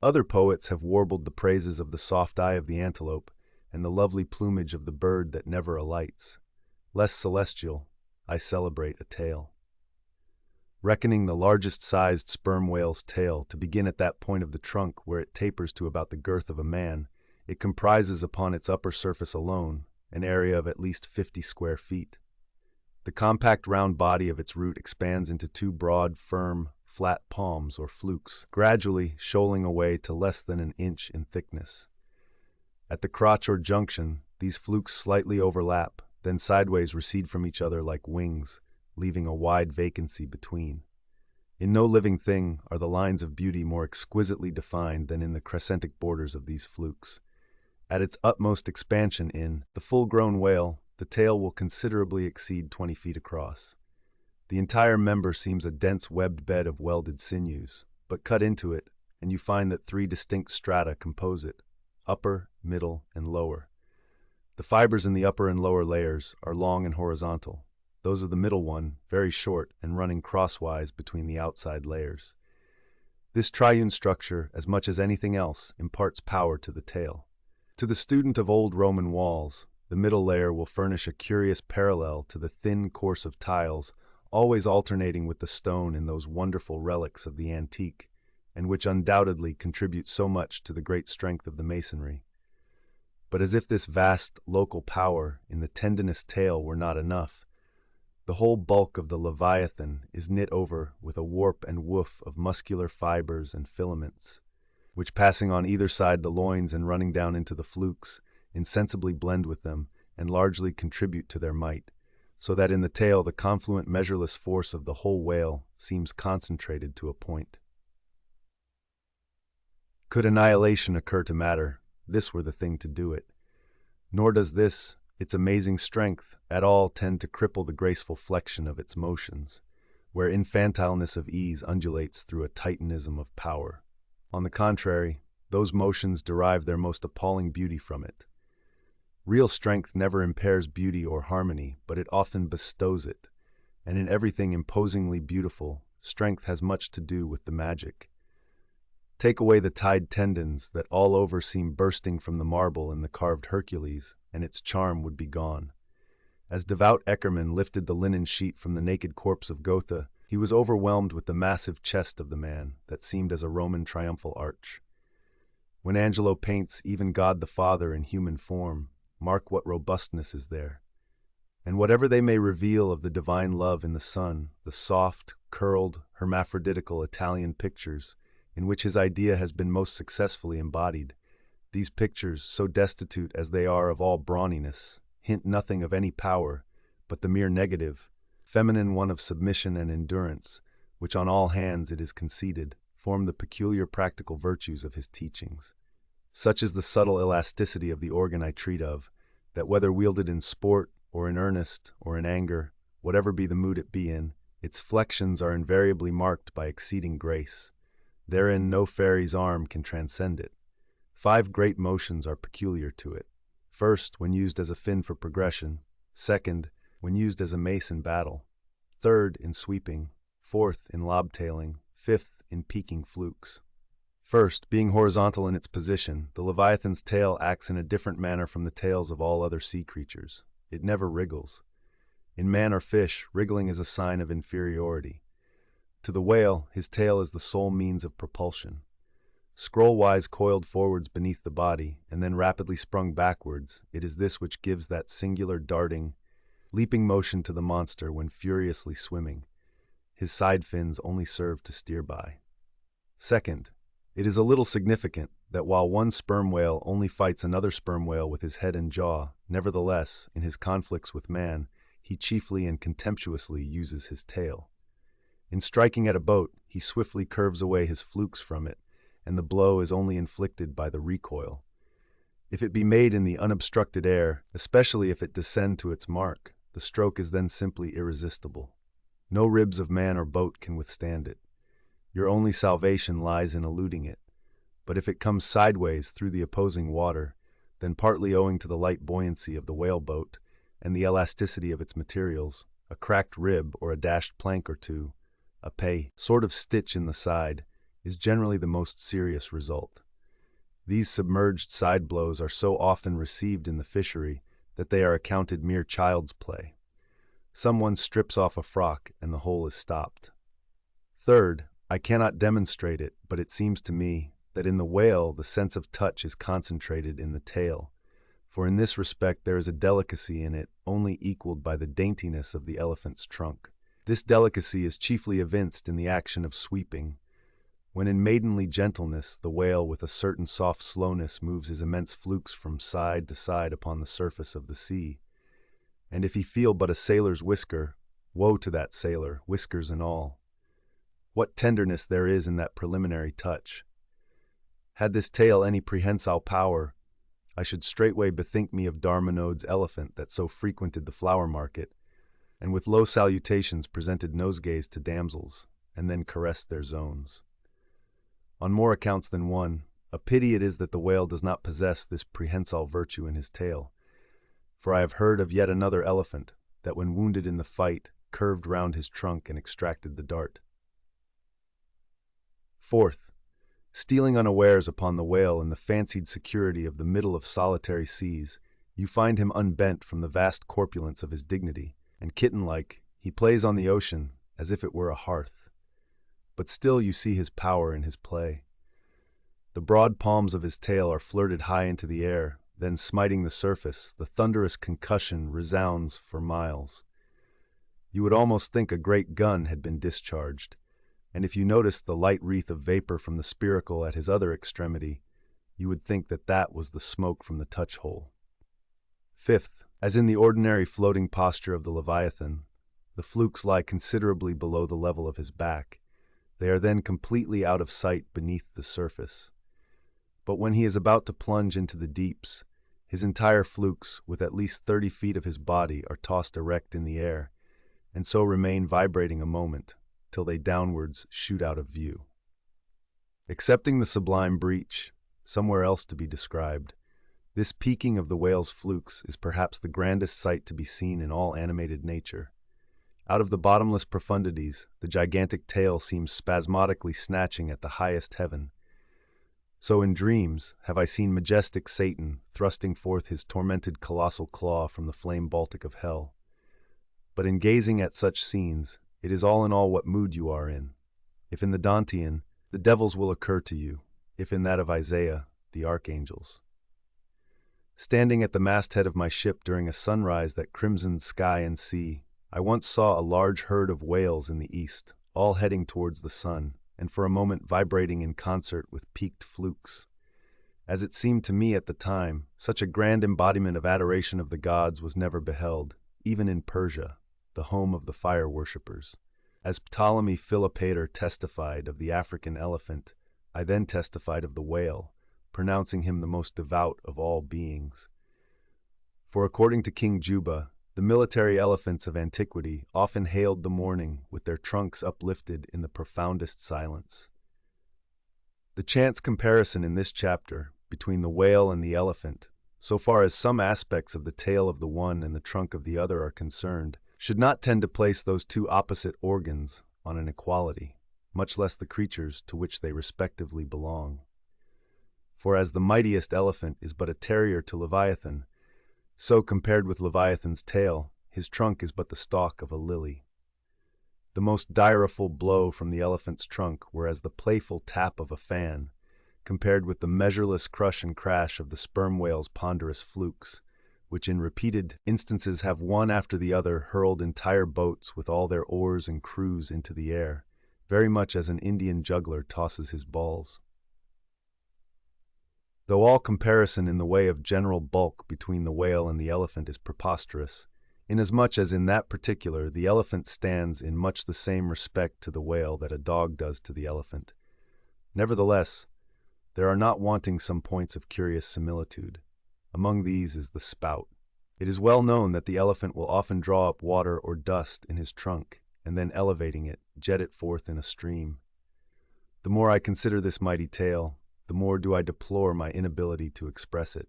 Other poets have warbled the praises of the soft eye of the antelope and the lovely plumage of the bird that never alights. Less celestial, I celebrate a tail. Reckoning the largest-sized sperm whale's tail to begin at that point of the trunk where it tapers to about the girth of a man, it comprises upon its upper surface alone an area of at least 50 square feet. The compact round body of its root expands into 2 broad, firm, flat palms or flukes, gradually shoaling away to less than an inch in thickness. At the crotch or junction, these flukes slightly overlap, then sideways recede from each other like wings, leaving a wide vacancy between. In no living thing are the lines of beauty more exquisitely defined than in the crescentic borders of these flukes. At its utmost expansion in the full-grown whale, the tail will considerably exceed 20 feet across. The entire member seems a dense webbed bed of welded sinews, but cut into it, and you find that 3 distinct strata compose it, upper, middle, and lower. The fibers in the upper and lower layers are long and horizontal, those of the middle one very short and running crosswise between the outside layers. This triune structure, as much as anything else, imparts power to the tail. To the student of old Roman walls, The middle layer will furnish a curious parallel to the thin course of tiles, always alternating with the stone in those wonderful relics of the antique, and which undoubtedly contribute so much to the great strength of the masonry. But as if this vast local power in the tendinous tail were not enough, the whole bulk of the Leviathan is knit over with a warp and woof of muscular fibers and filaments, which, passing on either side the loins and running down into the flukes, insensibly blend with them and largely contribute to their might, so that in the tail the confluent measureless force of the whole whale seems concentrated to a point. Could annihilation occur to matter, this were the thing to do it. Nor does this, its amazing strength, at all tend to cripple the graceful flexion of its motions, where infantileness of ease undulates through a titanism of power. On the contrary, those motions derive their most appalling beauty from it. Real strength never impairs beauty or harmony, but it often bestows it, and in everything imposingly beautiful, strength has much to do with the magic. Take away the tied tendons that all over seem bursting from the marble in the carved Hercules, and its charm would be gone. As devout Eckermann lifted the linen sheet from the naked corpse of Gotha, he was overwhelmed with the massive chest of the man that seemed as a Roman triumphal arch. When Angelo paints even God the Father in human form, mark what robustness is there. And whatever they may reveal of the divine love in the Son, the soft, curled, hermaphroditical Italian pictures, in which his idea has been most successfully embodied, these pictures, so destitute as they are of all brawniness, hint nothing of any power, but the mere negative, feminine one of submission and endurance, which on all hands, it is conceded, form the peculiar practical virtues of his teachings. Such is the subtle elasticity of the organ I treat of, that whether wielded in sport, or in earnest, or in anger, whatever be the mood it be in, its flexions are invariably marked by exceeding grace. Therein no fairy's arm can transcend it. 5 great motions are peculiar to it. First, when used as a fin for progression. Second, when used as a mace in battle. Third, in sweeping. Fourth, in lobtailing. Fifth, in peaking flukes. First, being horizontal in its position, the Leviathan's tail acts in a different manner from the tails of all other sea creatures. It never wriggles. In man or fish, wriggling is a sign of inferiority. To the whale, his tail is the sole means of propulsion. Scroll-wise coiled forwards beneath the body, and then rapidly sprung backwards, it is this which gives that singular darting, leaping motion to the monster when furiously swimming. His side fins only serve to steer by. Second, it is a little significant that while one sperm whale only fights another sperm whale with his head and jaw, nevertheless, in his conflicts with man, he chiefly and contemptuously uses his tail. In striking at a boat, he swiftly curves away his flukes from it, and the blow is only inflicted by the recoil. If it be made in the unobstructed air, especially if it descend to its mark, the stroke is then simply irresistible. No ribs of man or boat can withstand it. Your only salvation lies in eluding it. But if it comes sideways through the opposing water, then partly owing to the light buoyancy of the whaleboat and the elasticity of its materials, a cracked rib or a dashed plank or two, a sort of stitch in the side, is generally the most serious result. These submerged side blows are so often received in the fishery that they are accounted mere child's play. Someone strips off a frock and the hole is stopped. Third, I cannot demonstrate it, but it seems to me that in the whale the sense of touch is concentrated in the tail, for in this respect there is a delicacy in it only equaled by the daintiness of the elephant's trunk. This delicacy is chiefly evinced in the action of sweeping, when in maidenly gentleness the whale with a certain soft slowness moves his immense flukes from side to side upon the surface of the sea. And if he feel but a sailor's whisker, woe to that sailor, whiskers and all. What tenderness there is in that preliminary touch! Had this tale any prehensile power, I should straightway bethink me of Darminode's elephant that so frequented the flower market, and with low salutations presented nosegays to damsels, and then caressed their zones. On more accounts than one, a pity it is that the whale does not possess this prehensile virtue in his tail, for I have heard of yet another elephant that when wounded in the fight curved round his trunk and extracted the dart. Fourth, stealing unawares upon the whale in the fancied security of the middle of solitary seas, You find him unbent from the vast corpulence of his dignity, and kitten-like, he plays on the ocean as if it were a hearth. But still you see his power in his play. The broad palms of his tail are flirted high into the air, then smiting the surface, the thunderous concussion resounds for miles. You would almost think a great gun had been discharged, and if you noticed the light wreath of vapor from the spiracle at his other extremity, you would think that that was the smoke from the touch-hole. Fifth, as in the ordinary floating posture of the Leviathan, the flukes lie considerably below the level of his back. They are then completely out of sight beneath the surface. But when he is about to plunge into the deeps, his entire flukes, with at least 30 feet of his body, are tossed erect in the air, and so remain vibrating a moment, till they downwards shoot out of view. Excepting the sublime breach, somewhere else to be described, this peaking of the whale's flukes is perhaps the grandest sight to be seen in all animated nature. Out of the bottomless profundities, the gigantic tail seems spasmodically snatching at the highest heaven. So in dreams have I seen majestic Satan thrusting forth his tormented colossal claw from the flame Baltic of hell. But in gazing at such scenes, it is all in all what mood you are in. If in the Dantean, the devils will occur to you; if in that of Isaiah, the archangels. Standing at the masthead of my ship during a sunrise that crimsoned sky and sea, I once saw a large herd of whales in the east, all heading towards the sun, and for a moment vibrating in concert with peaked flukes. As it seemed to me at the time, such a grand embodiment of adoration of the gods was never beheld, even in Persia, the home of the fire worshippers. As Ptolemy Philopater testified of the African elephant, I then testified of the whale, pronouncing him the most devout of all beings. For according to King Juba, the military elephants of antiquity often hailed the morning with their trunks uplifted in the profoundest silence. The chance comparison in this chapter between the whale and the elephant, so far as some aspects of the tail of the one and the trunk of the other are concerned, should not tend to place those two opposite organs on an equality, much less the creatures to which they respectively belong. For as the mightiest elephant is but a terrier to Leviathan, so compared with Leviathan's tail, his trunk is but the stalk of a lily. The most direful blow from the elephant's trunk were as the playful tap of a fan, compared with the measureless crush and crash of the sperm whale's ponderous flukes, which in repeated instances have one after the other hurled entire boats with all their oars and crews into the air, very much as an Indian juggler tosses his balls. Though all comparison in the way of general bulk between the whale and the elephant is preposterous, inasmuch as in that particular the elephant stands in much the same respect to the whale that a dog does to the elephant. Nevertheless, there are not wanting some points of curious similitude. Among these is the spout. It is well known that the elephant will often draw up water or dust in his trunk, and then elevating it, jet it forth in a stream. The more I consider this mighty tail, the more do I deplore my inability to express it.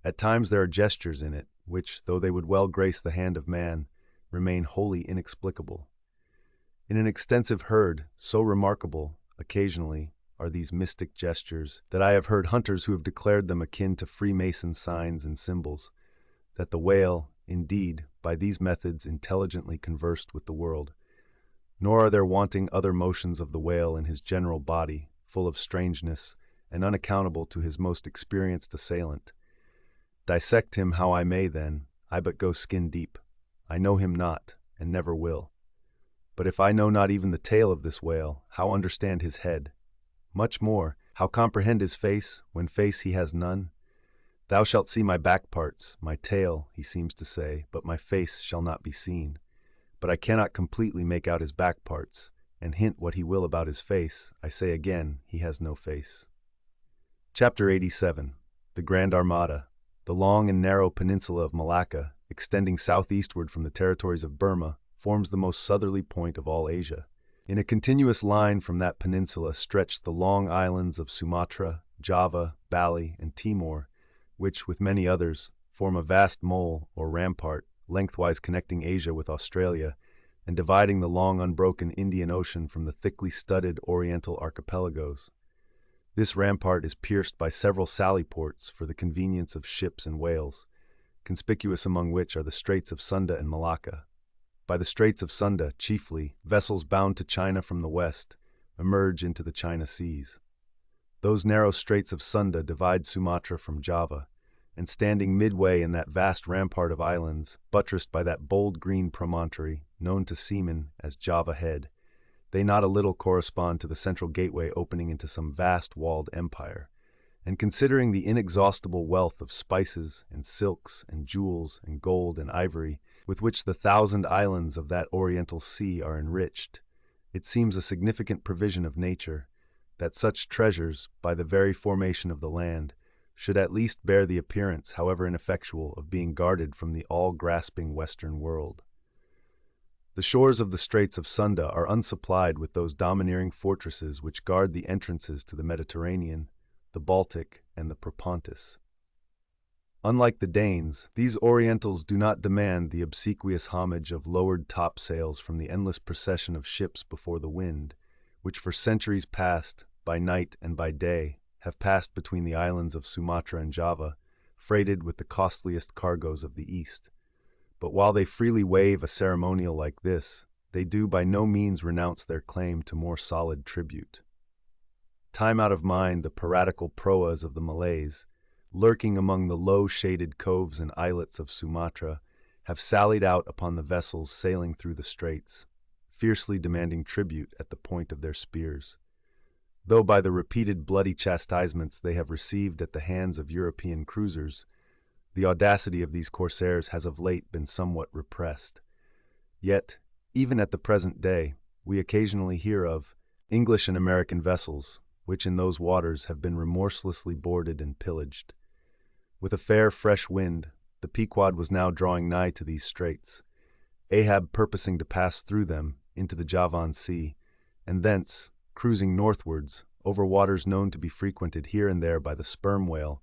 At times there are gestures in it, which, though they would well grace the hand of man, remain wholly inexplicable. In an extensive herd, so remarkable, occasionally, are these mystic gestures, that I have heard hunters who have declared them akin to Freemason signs and symbols, that the whale, indeed, by these methods intelligently conversed with the world. Nor are there wanting other motions of the whale in his general body, full of strangeness, and unaccountable to his most experienced assailant. Dissect him how I may, then, I but go skin deep. I know him not, and never will. But if I know not even the tail of this whale, how understand his head? Much more, how comprehend his face, when face he has none? Thou shalt see my back parts, my tail, he seems to say, but my face shall not be seen. But I cannot completely make out his back parts, and hint what he will about his face, I say again, he has no face. Chapter 87. The Grand Armada. The long and narrow peninsula of Malacca, extending southeastward from the territories of Burma, forms the most southerly point of all Asia. In a continuous line from that peninsula stretch the long islands of Sumatra, Java, Bali, and Timor, which, with many others, form a vast mole or rampart, lengthwise connecting Asia with Australia, and dividing the long unbroken Indian Ocean from the thickly studded Oriental archipelagos. This rampart is pierced by several sally ports for the convenience of ships and whales, conspicuous among which are the Straits of Sunda and Malacca. By the Straits of Sunda, chiefly, vessels bound to China from the west emerge into the China seas. Those narrow Straits of Sunda divide Sumatra from Java, and standing midway in that vast rampart of islands, buttressed by that bold green promontory, known to seamen as Java Head, they not a little correspond to the central gateway opening into some vast walled empire. And considering the inexhaustible wealth of spices and silks and jewels and gold and ivory with which the 1,000 islands of that oriental sea are enriched, it seems a significant provision of nature that such treasures, by the very formation of the land, should at least bear the appearance, however ineffectual, of being guarded from the all-grasping Western world. The shores of the Straits of Sunda are unsupplied with those domineering fortresses which guard the entrances to the Mediterranean, the Baltic, and the Propontis. Unlike the Danes, these Orientals do not demand the obsequious homage of lowered topsails from the endless procession of ships before the wind, which for centuries past, by night and by day, have passed between the islands of Sumatra and Java, freighted with the costliest cargoes of the East. But while they freely waive a ceremonial like this, they do by no means renounce their claim to more solid tribute. Time out of mind, the piratical proas of the Malays, lurking among the low-shaded coves and islets of Sumatra, have sallied out upon the vessels sailing through the straits, fiercely demanding tribute at the point of their spears. Though by the repeated bloody chastisements they have received at the hands of European cruisers, the audacity of these corsairs has of late been somewhat repressed. Yet, even at the present day, we occasionally hear of English and American vessels, which in those waters have been remorselessly boarded and pillaged. With a fair, fresh wind, the Pequod was now drawing nigh to these straits, Ahab purposing to pass through them into the Javan Sea, and thence, cruising northwards, over waters known to be frequented here and there by the sperm whale,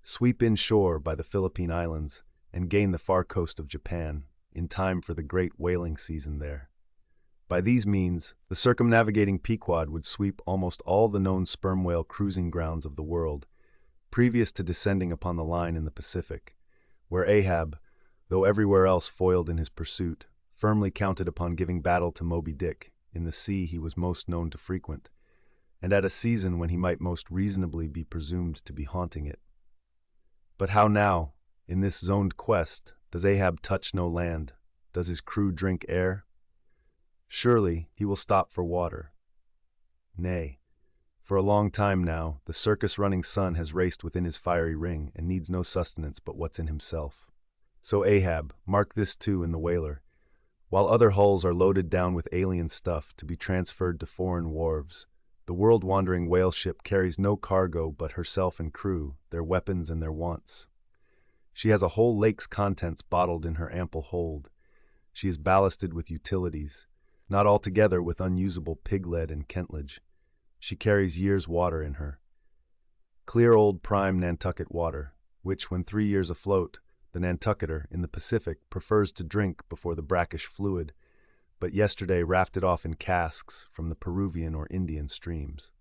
sweep inshore by the Philippine Islands, and gain the far coast of Japan, in time for the great whaling season there. By these means, the circumnavigating Pequod would sweep almost all the known sperm whale cruising grounds of the world, previous to descending upon the line in the Pacific, where Ahab, though everywhere else foiled in his pursuit, firmly counted upon giving battle to Moby-Dick in the sea he was most known to frequent, and at a season when he might most reasonably be presumed to be haunting it. But how now, in this zoned quest, does Ahab touch no land? Does his crew drink air? Surely he will stop for water. Nay, for a long time now, the circus-running sun has raced within his fiery ring and needs no sustenance but what's in himself. So Ahab, mark this too in the whaler, while other hulls are loaded down with alien stuff to be transferred to foreign wharves, the world-wandering whale ship carries no cargo but herself and crew, their weapons and their wants. She has a whole lake's contents bottled in her ample hold. She is ballasted with utilities, not altogether with unusable pig-lead and kentlage. She carries years' water in her. Clear old prime Nantucket water, which, when 3 years afloat, the Nantucketer in the Pacific prefers to drink before the brackish fluid, but yesterday rafted off in casks from the Peruvian or Indian streams.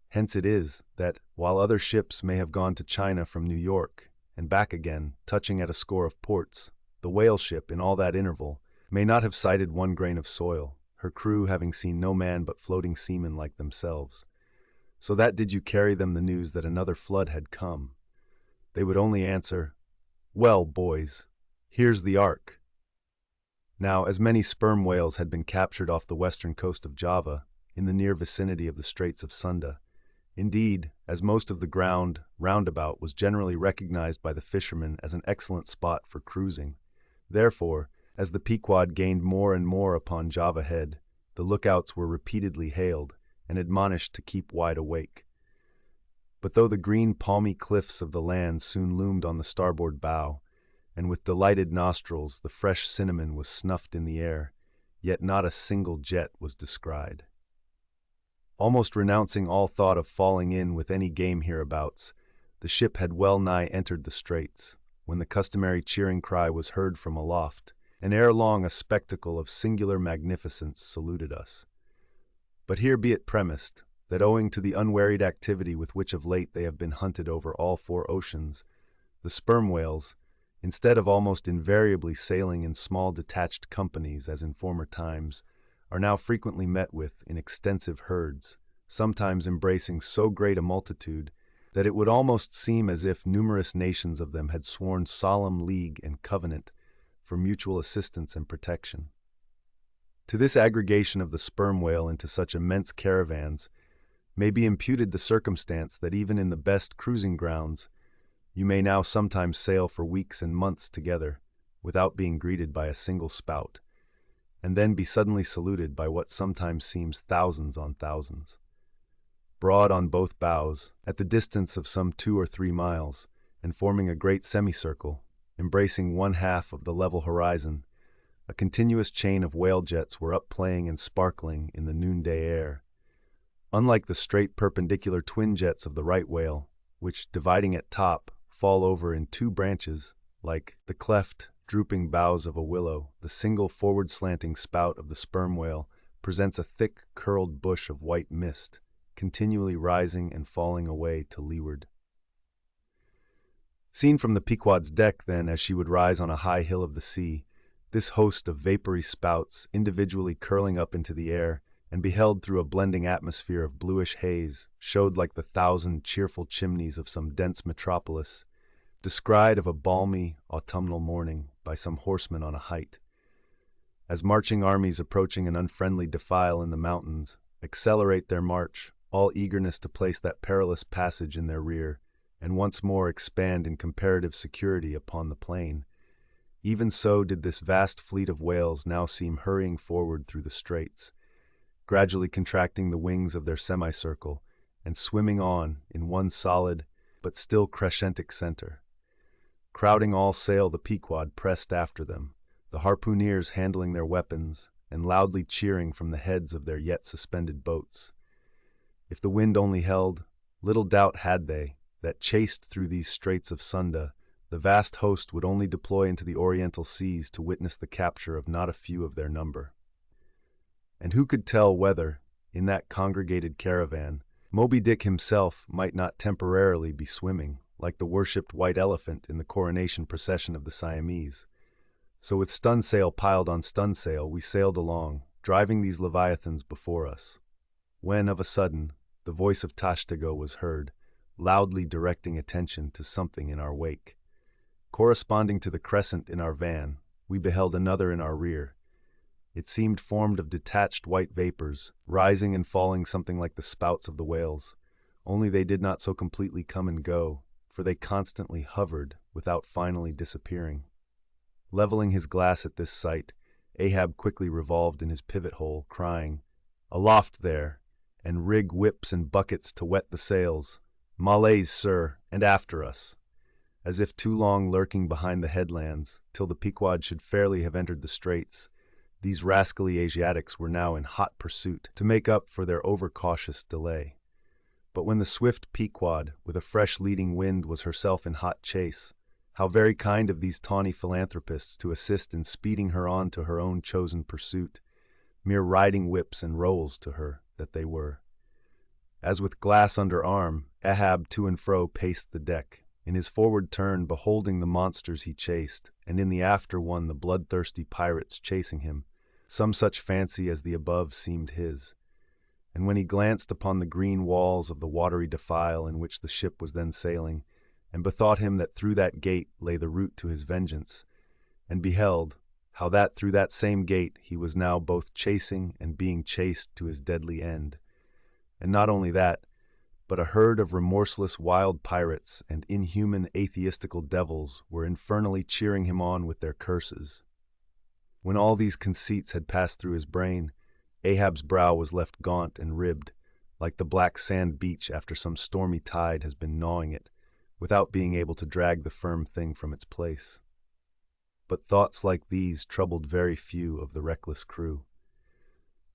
Hence it is that, while other ships may have gone to China from New York, and back again, touching at a score of ports, the whale ship, in all that interval, may not have sighted one grain of soil, her crew having seen no man but floating seamen like themselves. So that did you carry them the news that another flood had come, they would only answer, "Well, boys, here's the ark." Now, as many sperm whales had been captured off the western coast of Java, in the near vicinity of the Straits of Sunda, indeed, as most of the ground roundabout was generally recognized by the fishermen as an excellent spot for cruising. Therefore, as the Pequod gained more and more upon Java Head, the lookouts were repeatedly hailed and admonished to keep wide awake. But though the green palmy cliffs of the land soon loomed on the starboard bow, and with delighted nostrils the fresh cinnamon was snuffed in the air, yet not a single jet was descried. Almost renouncing all thought of falling in with any game hereabouts, the ship had well nigh entered the straits, when the customary cheering cry was heard from aloft, and ere long a spectacle of singular magnificence saluted us. But here be it premised, that owing to the unwearied activity with which of late they have been hunted over all 4 oceans, the sperm whales, instead of almost invariably sailing in small detached companies as in former times, are now frequently met with in extensive herds, sometimes embracing so great a multitude that it would almost seem as if numerous nations of them had sworn solemn league and covenant for mutual assistance and protection. To this aggregation of the sperm whale into such immense caravans may be imputed the circumstance that even in the best cruising grounds you may now sometimes sail for weeks and months together without being greeted by a single spout, and then be suddenly saluted by what sometimes seems thousands on thousands. Broad on both bows, at the distance of some 2 or 3 miles, and forming a great semicircle, embracing one half of the level horizon, a continuous chain of whale jets were up playing and sparkling in the noonday air. Unlike the straight perpendicular twin jets of the right whale, which, dividing at top, fall over in 2 branches, like the cleft, drooping boughs of a willow, the single forward-slanting spout of the sperm whale presents a thick, curled bush of white mist, continually rising and falling away to leeward. Seen from the Pequod's deck, then, as she would rise on a high hill of the sea, this host of vapory spouts, individually curling up into the air, and beheld through a blending atmosphere of bluish haze, showed like the 1,000 cheerful chimneys of some dense metropolis, descried of a balmy autumnal morning by some horseman on a height. As marching armies approaching an unfriendly defile in the mountains accelerate their march, all eagerness to place that perilous passage in their rear, and once more expand in comparative security upon the plain, even so did this vast fleet of whales now seem hurrying forward through the straits, gradually contracting the wings of their semicircle and swimming on in one solid but still crescentic center. Crowding all sail, the Pequod pressed after them, the harpooneers handling their weapons and loudly cheering from the heads of their yet suspended boats. If the wind only held, little doubt had they that, chased through these straits of Sunda, the vast host would only deploy into the oriental seas to witness the capture of not a few of their number. And who could tell whether, in that congregated caravan, Moby-Dick himself might not temporarily be swimming, like the worshipped white elephant in the coronation procession of the Siamese. So with stunsail piled on stunsail, we sailed along, driving these leviathans before us, when, of a sudden, the voice of Tashtego was heard, loudly directing attention to something in our wake. Corresponding to the crescent in our van, we beheld another in our rear. It seemed formed of detached white vapors, rising and falling something like the spouts of the whales, only they did not so completely come and go, for they constantly hovered without finally disappearing. Leveling his glass at this sight, Ahab quickly revolved in his pivot hole, crying, "Aloft there, and rig whips and buckets to wet the sails. Malays, sir, and after us." As if too long lurking behind the headlands, till the Pequod should fairly have entered the straits, these rascally Asiatics were now in hot pursuit to make up for their overcautious delay. But when the swift Pequod, with a fresh leading wind, was herself in hot chase, how very kind of these tawny philanthropists to assist in speeding her on to her own chosen pursuit, mere riding whips and rowels to her that they were. As with glass under arm, Ahab to and fro paced the deck, in his forward turn beholding the monsters he chased, and in the after one the bloodthirsty pirates chasing him. Some such fancy as the above seemed his. And when he glanced upon the green walls of the watery defile in which the ship was then sailing, and bethought him that through that gate lay the route to his vengeance, and beheld how that through that same gate he was now both chasing and being chased to his deadly end, and not only that, but a herd of remorseless wild pirates and inhuman atheistical devils were infernally cheering him on with their curses. When all these conceits had passed through his brain, Ahab's brow was left gaunt and ribbed, like the black sand beach after some stormy tide has been gnawing it, without being able to drag the firm thing from its place. But thoughts like these troubled very few of the reckless crew.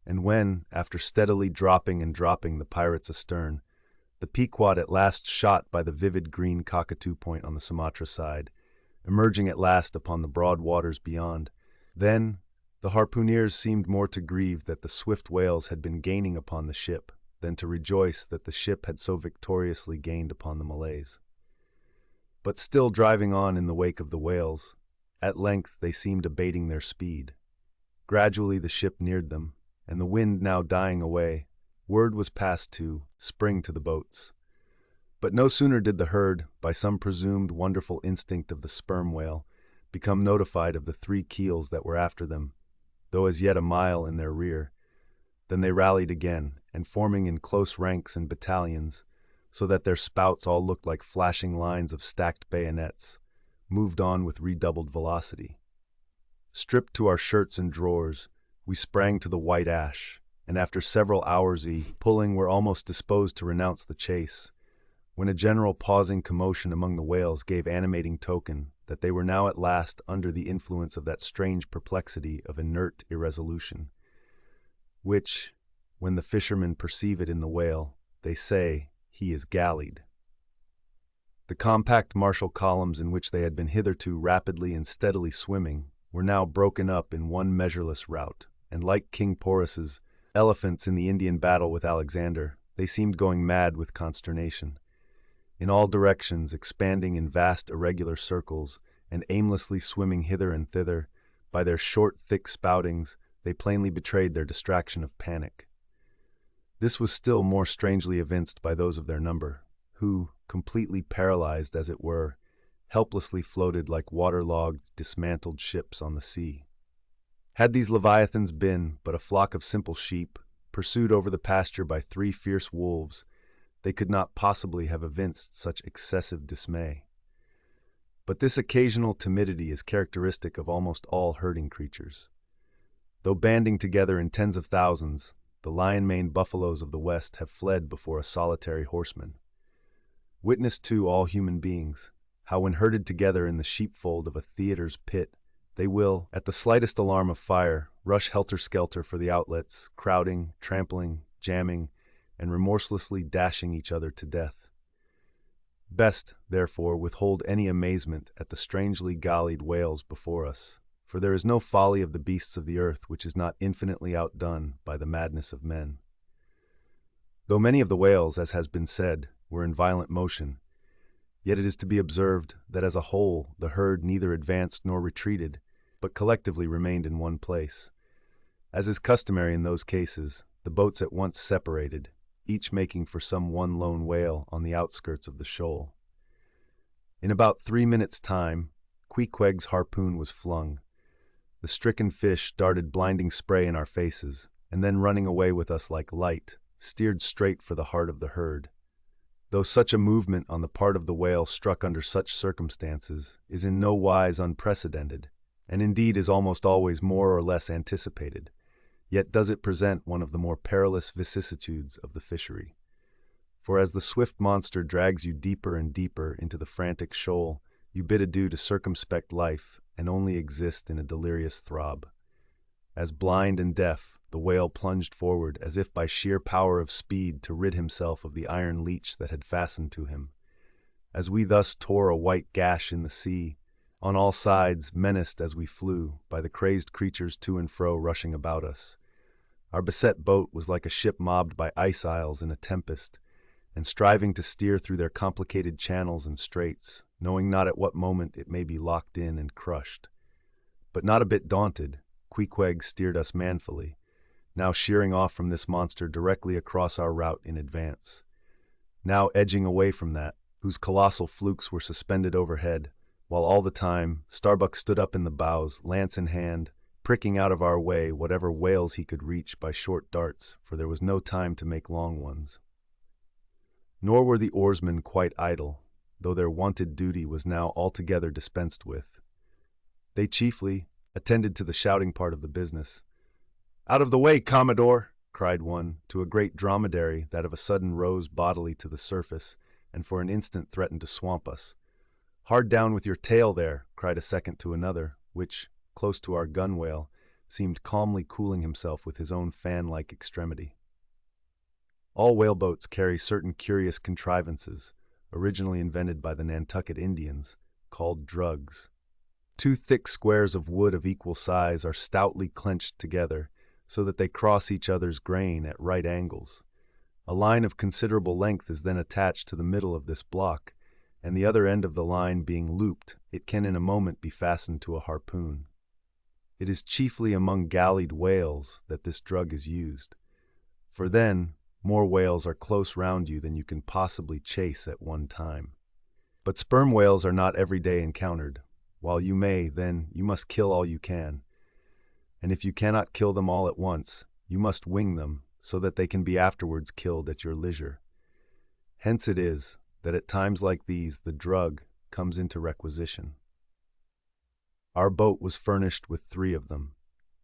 And when, after steadily dropping and dropping the pirates astern, the Pequod at last shot by the vivid green cockatoo point on the Sumatra side, emerging at last upon the broad waters beyond, then the harpooneers seemed more to grieve that the swift whales had been gaining upon the ship than to rejoice that the ship had so victoriously gained upon the Malays. But still driving on in the wake of the whales, at length they seemed abating their speed. Gradually the ship neared them, and the wind now dying away, word was passed to spring to the boats. But no sooner did the herd, by some presumed wonderful instinct of the sperm whale, become notified of the 3 keels that were after them, though as yet a mile in their rear, than they rallied again, and forming in close ranks and battalions, so that their spouts all looked like flashing lines of stacked bayonets, moved on with redoubled velocity. Stripped to our shirts and drawers, we sprang to the white ash, and after several hours' pulling were almost disposed to renounce the chase, when a general pausing commotion among the whales gave animating token that they were now at last under the influence of that strange perplexity of inert irresolution, which, when the fishermen perceive it in the whale, they say he is gallied. The compact martial columns in which they had been hitherto rapidly and steadily swimming were now broken up in one measureless rout, and like King Porus's elephants in the Indian battle with Alexander, they seemed going mad with consternation. In all directions, expanding in vast irregular circles, and aimlessly swimming hither and thither, by their short, thick spoutings, they plainly betrayed their distraction of panic. This was still more strangely evinced by those of their number, who, completely paralyzed as it were, helplessly floated like waterlogged, dismantled ships on the sea. Had these leviathans been but a flock of simple sheep, pursued over the pasture by 3 fierce wolves, they could not possibly have evinced such excessive dismay. But this occasional timidity is characteristic of almost all herding creatures. Though banding together in tens of thousands, the lion-maned buffaloes of the West have fled before a solitary horseman. Witness, too, all human beings, how when herded together in the sheepfold of a theater's pit, they will, at the slightest alarm of fire, rush helter-skelter for the outlets, crowding, trampling, jamming, and remorselessly dashing each other to death. Best, therefore, withhold any amazement at the strangely gallied whales before us, for there is no folly of the beasts of the earth which is not infinitely outdone by the madness of men. Though many of the whales, as has been said, were in violent motion, yet it is to be observed that as a whole the herd neither advanced nor retreated, but collectively remained in one place. As is customary in those cases, the boats at once separated, each making for some one lone whale on the outskirts of the shoal. In about 3 minutes' time, Queequeg's harpoon was flung. The stricken fish darted blinding spray in our faces, and then running away with us like light, steered straight for the heart of the herd. Though such a movement on the part of the whale struck under such circumstances is in no wise unprecedented, and indeed is almost always more or less anticipated, yet does it present one of the more perilous vicissitudes of the fishery. For as the swift monster drags you deeper and deeper into the frantic shoal, you bid adieu to circumspect life and only exist in a delirious throb. As blind and deaf, the whale plunged forward as if by sheer power of speed to rid himself of the iron leech that had fastened to him. As we thus tore a white gash in the sea, on all sides, menaced as we flew by the crazed creatures to and fro rushing about us, our beset boat was like a ship mobbed by ice isles in a tempest, and striving to steer through their complicated channels and straits, knowing not at what moment it may be locked in and crushed. But not a bit daunted, Queequeg steered us manfully, now sheering off from this monster directly across our route in advance, now edging away from that, whose colossal flukes were suspended overhead, while all the time Starbuck stood up in the bows, lance in hand, pricking out of our way whatever whales he could reach by short darts, for there was no time to make long ones. Nor were the oarsmen quite idle, though their wonted duty was now altogether dispensed with. They chiefly attended to the shouting part of the business. "Out of the way, Commodore!" cried one, to a great dromedary that of a sudden rose bodily to the surface, and for an instant threatened to swamp us. "Hard down with your tail there!" cried a second to another, which, close to our gunwale, seemed calmly cooling himself with his own fan-like extremity. All whaleboats carry certain curious contrivances, originally invented by the Nantucket Indians, called drugs. 2 thick squares of wood of equal size are stoutly clenched together, so that they cross each other's grain at right angles. A line of considerable length is then attached to the middle of this block, and the other end of the line being looped, it can in a moment be fastened to a harpoon. It is chiefly among gallied whales that this drug is used, for then more whales are close round you than you can possibly chase at one time. But sperm whales are not every day encountered. While you may, then, you must kill all you can. And if you cannot kill them all at once, you must wing them so that they can be afterwards killed at your leisure. Hence it is that at times like these the drug comes into requisition. Our boat was furnished with 3 of them.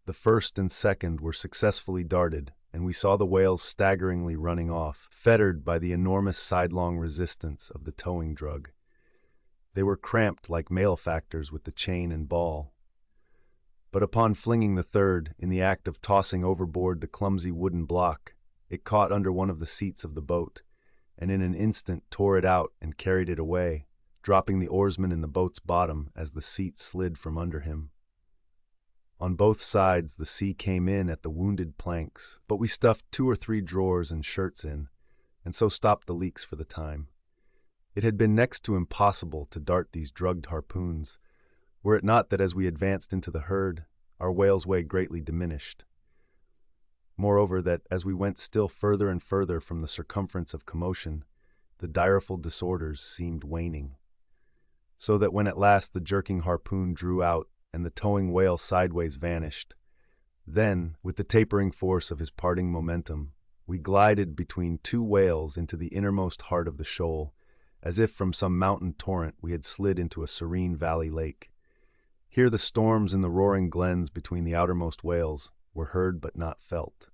The first and second were successfully darted, and we saw the whales staggeringly running off, fettered by the enormous sidelong resistance of the towing drug. They were cramped like malefactors with the chain and ball. But upon flinging the third, in the act of tossing overboard the clumsy wooden block, it caught under one of the seats of the boat, and in an instant tore it out and carried it away, dropping the oarsman in the boat's bottom as the seat slid from under him. On both sides the sea came in at the wounded planks, but we stuffed 2 or 3 drawers and shirts in, and so stopped the leaks for the time. It had been next to impossible to dart these drugged harpoons, were it not that as we advanced into the herd, our whale's way greatly diminished. Moreover, that as we went still further and further from the circumference of commotion, the direful disorders seemed waning. So that when at last the jerking harpoon drew out and the towing whale sideways vanished, then, with the tapering force of his parting momentum, we glided between 2 whales into the innermost heart of the shoal, as if from some mountain torrent we had slid into a serene valley lake. Here the storms in the roaring glens between the outermost whales were heard but not felt.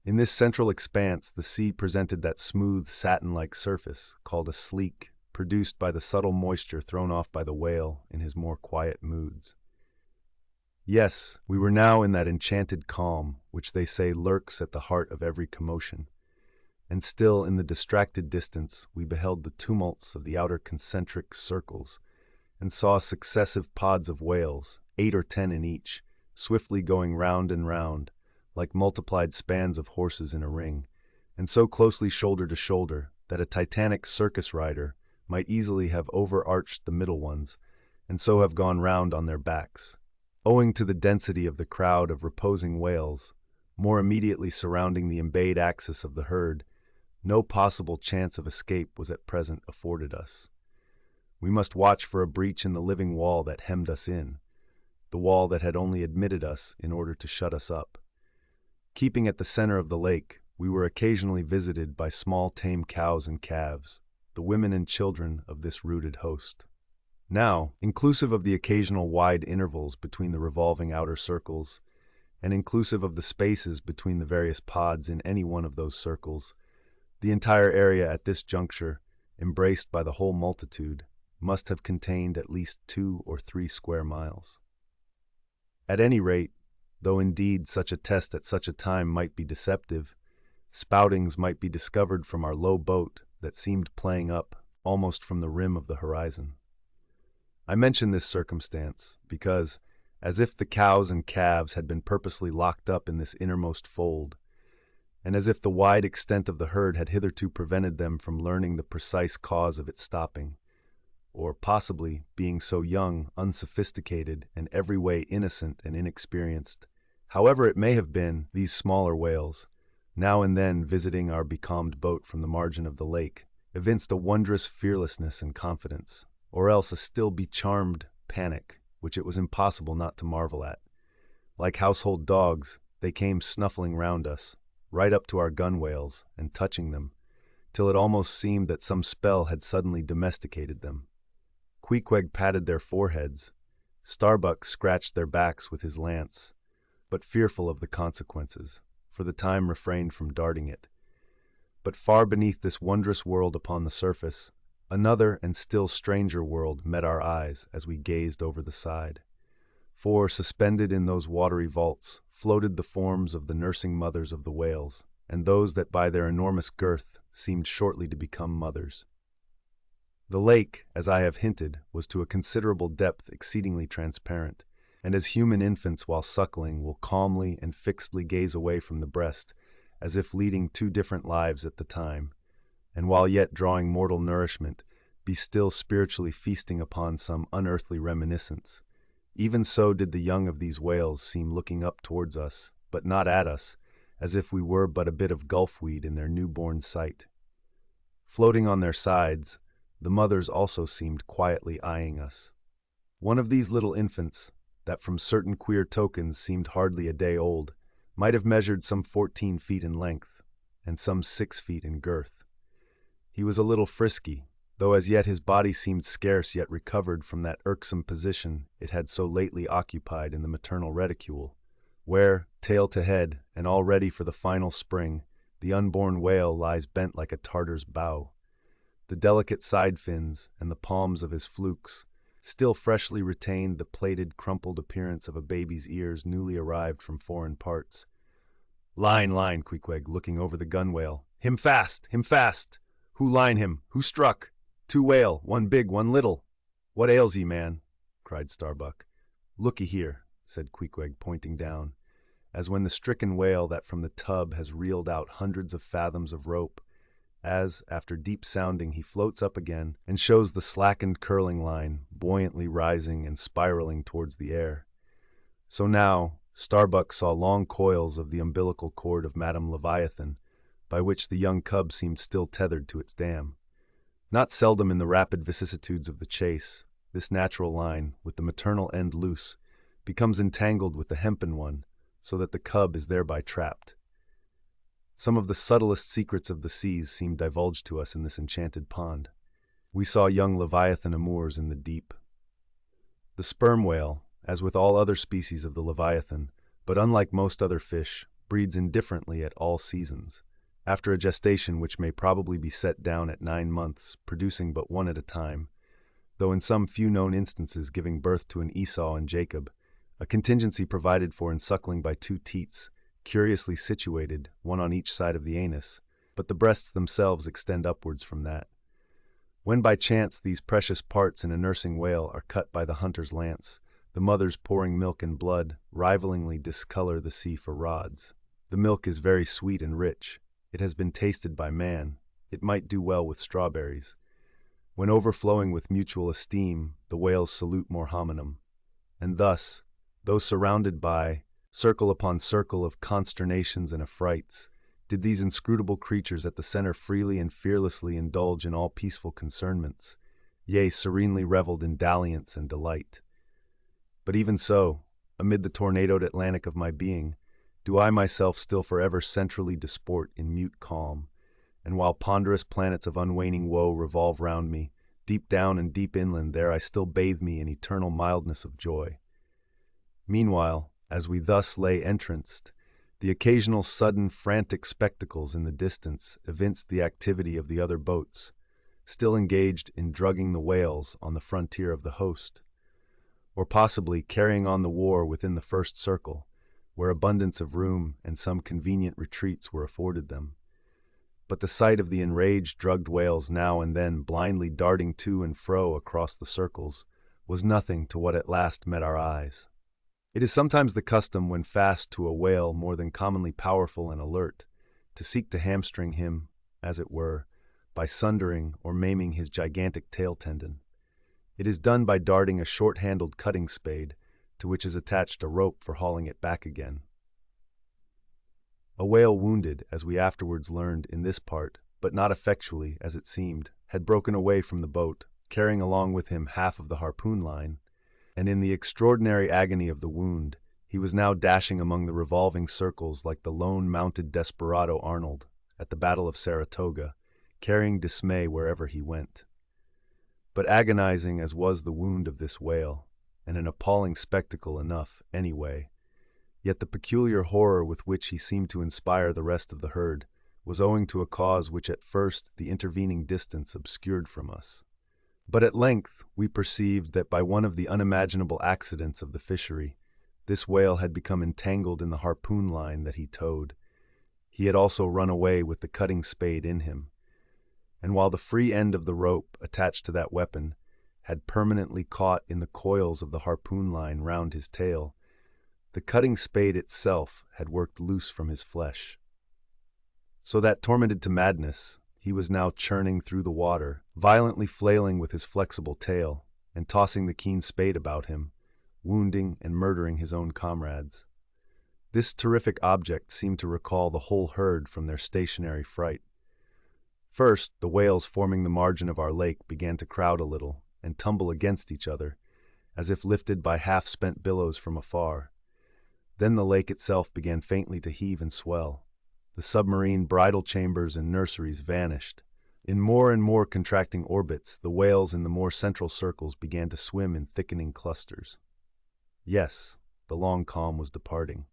In this central expanse the sea presented that smooth satin-like surface called a sleek, produced by the subtle moisture thrown off by the whale in his more quiet moods. Yes, we were now in that enchanted calm which they say lurks at the heart of every commotion, and still in the distracted distance we beheld the tumults of the outer concentric circles, and saw successive pods of whales, 8 or 10 in each, swiftly going round and round, like multiplied spans of horses in a ring, and so closely shoulder to shoulder that a titanic circus rider might easily have overarched the middle ones, and so have gone round on their backs. Owing to the density of the crowd of reposing whales, more immediately surrounding the embayed axis of the herd, no possible chance of escape was at present afforded us. We must watch for a breach in the living wall that hemmed us in, the wall that had only admitted us in order to shut us up. Keeping at the center of the lake, we were occasionally visited by small tame cows and calves, the women and children of this rooted host. Now, inclusive of the occasional wide intervals between the revolving outer circles, and inclusive of the spaces between the various pods in any one of those circles, the entire area at this juncture, embraced by the whole multitude, must have contained at least 2 or 3 square miles. At any rate, though indeed such a test at such a time might be deceptive, spoutings might be discovered from our low boat that seemed playing up almost from the rim of the horizon. I mention this circumstance because, as if the cows and calves had been purposely locked up in this innermost fold, and as if the wide extent of the herd had hitherto prevented them from learning the precise cause of its stopping, or possibly, being so young, unsophisticated, and every way innocent and inexperienced, however it may have been, these smaller whales, now and then visiting our becalmed boat from the margin of the lake, evinced a wondrous fearlessness and confidence, or else a still becharmed panic, which it was impossible not to marvel at. Like household dogs, they came snuffling round us, right up to our gunwales, and touching them, till it almost seemed that some spell had suddenly domesticated them. Queequeg patted their foreheads, Starbuck scratched their backs with his lance, but fearful of the consequences, for the time refrained from darting it. But far beneath this wondrous world upon the surface, another and still stranger world met our eyes as we gazed over the side. For, suspended in those watery vaults, floated the forms of the nursing mothers of the whales, and those that by their enormous girth seemed shortly to become mothers. The lake, as I have hinted, was to a considerable depth exceedingly transparent, and as human infants while suckling will calmly and fixedly gaze away from the breast, as if leading 2 different lives at the time, and while yet drawing mortal nourishment, be still spiritually feasting upon some unearthly reminiscence. Even so did the young of these whales seem looking up towards us, but not at us, as if we were but a bit of gulfweed in their newborn sight. Floating on their sides, the mothers also seemed quietly eyeing us. One of these little infants, that from certain queer tokens seemed hardly a day old, might have measured some 14 feet in length, and some 6 feet in girth. He was a little frisky, though as yet his body seemed scarce yet recovered from that irksome position it had so lately occupied in the maternal reticule, where, tail to head, and all ready for the final spring, the unborn whale lies bent like a Tartar's bow. The delicate side fins and the palms of his flukes still freshly retained the plaited, crumpled appearance of a baby's ears newly arrived from foreign parts. "Line, line," Queequeg, looking over the gunwale. "Him fast! Him fast! Who line him? Who struck? 2 whale, 1 big, 1 little. What ails ye, man?" cried Starbuck. "Looky here," said Queequeg, pointing down, as when the stricken whale that from the tub has reeled out hundreds of fathoms of rope, as, after deep sounding, he floats up again and shows the slackened curling line, buoyantly rising and spiraling towards the air. So now, Starbuck saw long coils of the umbilical cord of Madame Leviathan, by which the young cub seemed still tethered to its dam. Not seldom in the rapid vicissitudes of the chase, this natural line, with the maternal end loose, becomes entangled with the hempen one, so that the cub is thereby trapped. Some of the subtlest secrets of the seas seemed divulged to us in this enchanted pond. We saw young Leviathan amours in the deep. The sperm whale, as with all other species of the Leviathan, but unlike most other fish, breeds indifferently at all seasons, after a gestation which may probably be set down at 9 months, producing but one at a time, though in some few known instances giving birth to an Esau and Jacob, a contingency provided for in suckling by 2 teats, curiously situated, one on each side of the anus, but the breasts themselves extend upwards from that. When by chance these precious parts in a nursing whale are cut by the hunter's lance, the mothers pouring milk and blood rivalingly discolor the sea for rods. The milk is very sweet and rich. It has been tasted by man. It might do well with strawberries. When overflowing with mutual esteem, the whales salute more hominum. And thus, though surrounded by circle upon circle of consternations and affrights, did these inscrutable creatures at the center freely and fearlessly indulge in all peaceful concernments, yea, serenely reveled in dalliance and delight. But even so, amid the tornadoed Atlantic of my being, do I myself still forever centrally disport in mute calm, and while ponderous planets of unwaning woe revolve round me, deep down and deep inland there I still bathe me in eternal mildness of joy. Meanwhile, as we thus lay entranced, the occasional sudden frantic spectacles in the distance evinced the activity of the other boats, still engaged in drugging the whales on the frontier of the host, or possibly carrying on the war within the first circle, where abundance of room and some convenient retreats were afforded them. But the sight of the enraged, drugged whales now and then blindly darting to and fro across the circles was nothing to what at last met our eyes. It is sometimes the custom, when fast to a whale more than commonly powerful and alert, to seek to hamstring him, as it were, by sundering or maiming his gigantic tail tendon. It is done by darting a short-handled cutting spade, to which is attached a rope for hauling it back again. A whale wounded, as we afterwards learned, in this part, but not effectually, as it seemed, had broken away from the boat, carrying along with him half of the harpoon line, and in the extraordinary agony of the wound, he was now dashing among the revolving circles like the lone mounted desperado Arnold at the Battle of Saratoga, carrying dismay wherever he went. But agonizing as was the wound of this whale, and an appalling spectacle enough, anyway, yet the peculiar horror with which he seemed to inspire the rest of the herd was owing to a cause which at first the intervening distance obscured from us. But at length we perceived that by one of the unimaginable accidents of the fishery, this whale had become entangled in the harpoon line that he towed. He had also run away with the cutting spade in him, and while the free end of the rope attached to that weapon had permanently caught in the coils of the harpoon line round his tail, the cutting spade itself had worked loose from his flesh. So that, tormented to madness, he was now churning through the water, violently flailing with his flexible tail, and tossing the keen spade about him, wounding and murdering his own comrades. This terrific object seemed to recall the whole herd from their stationary fright. First, the whales forming the margin of our lake began to crowd a little and tumble against each other, as if lifted by half-spent billows from afar. Then the lake itself began faintly to heave and swell. The submarine bridal chambers and nurseries vanished. In more and more contracting orbits, the whales in the more central circles began to swim in thickening clusters. Yes, the long calm was departing.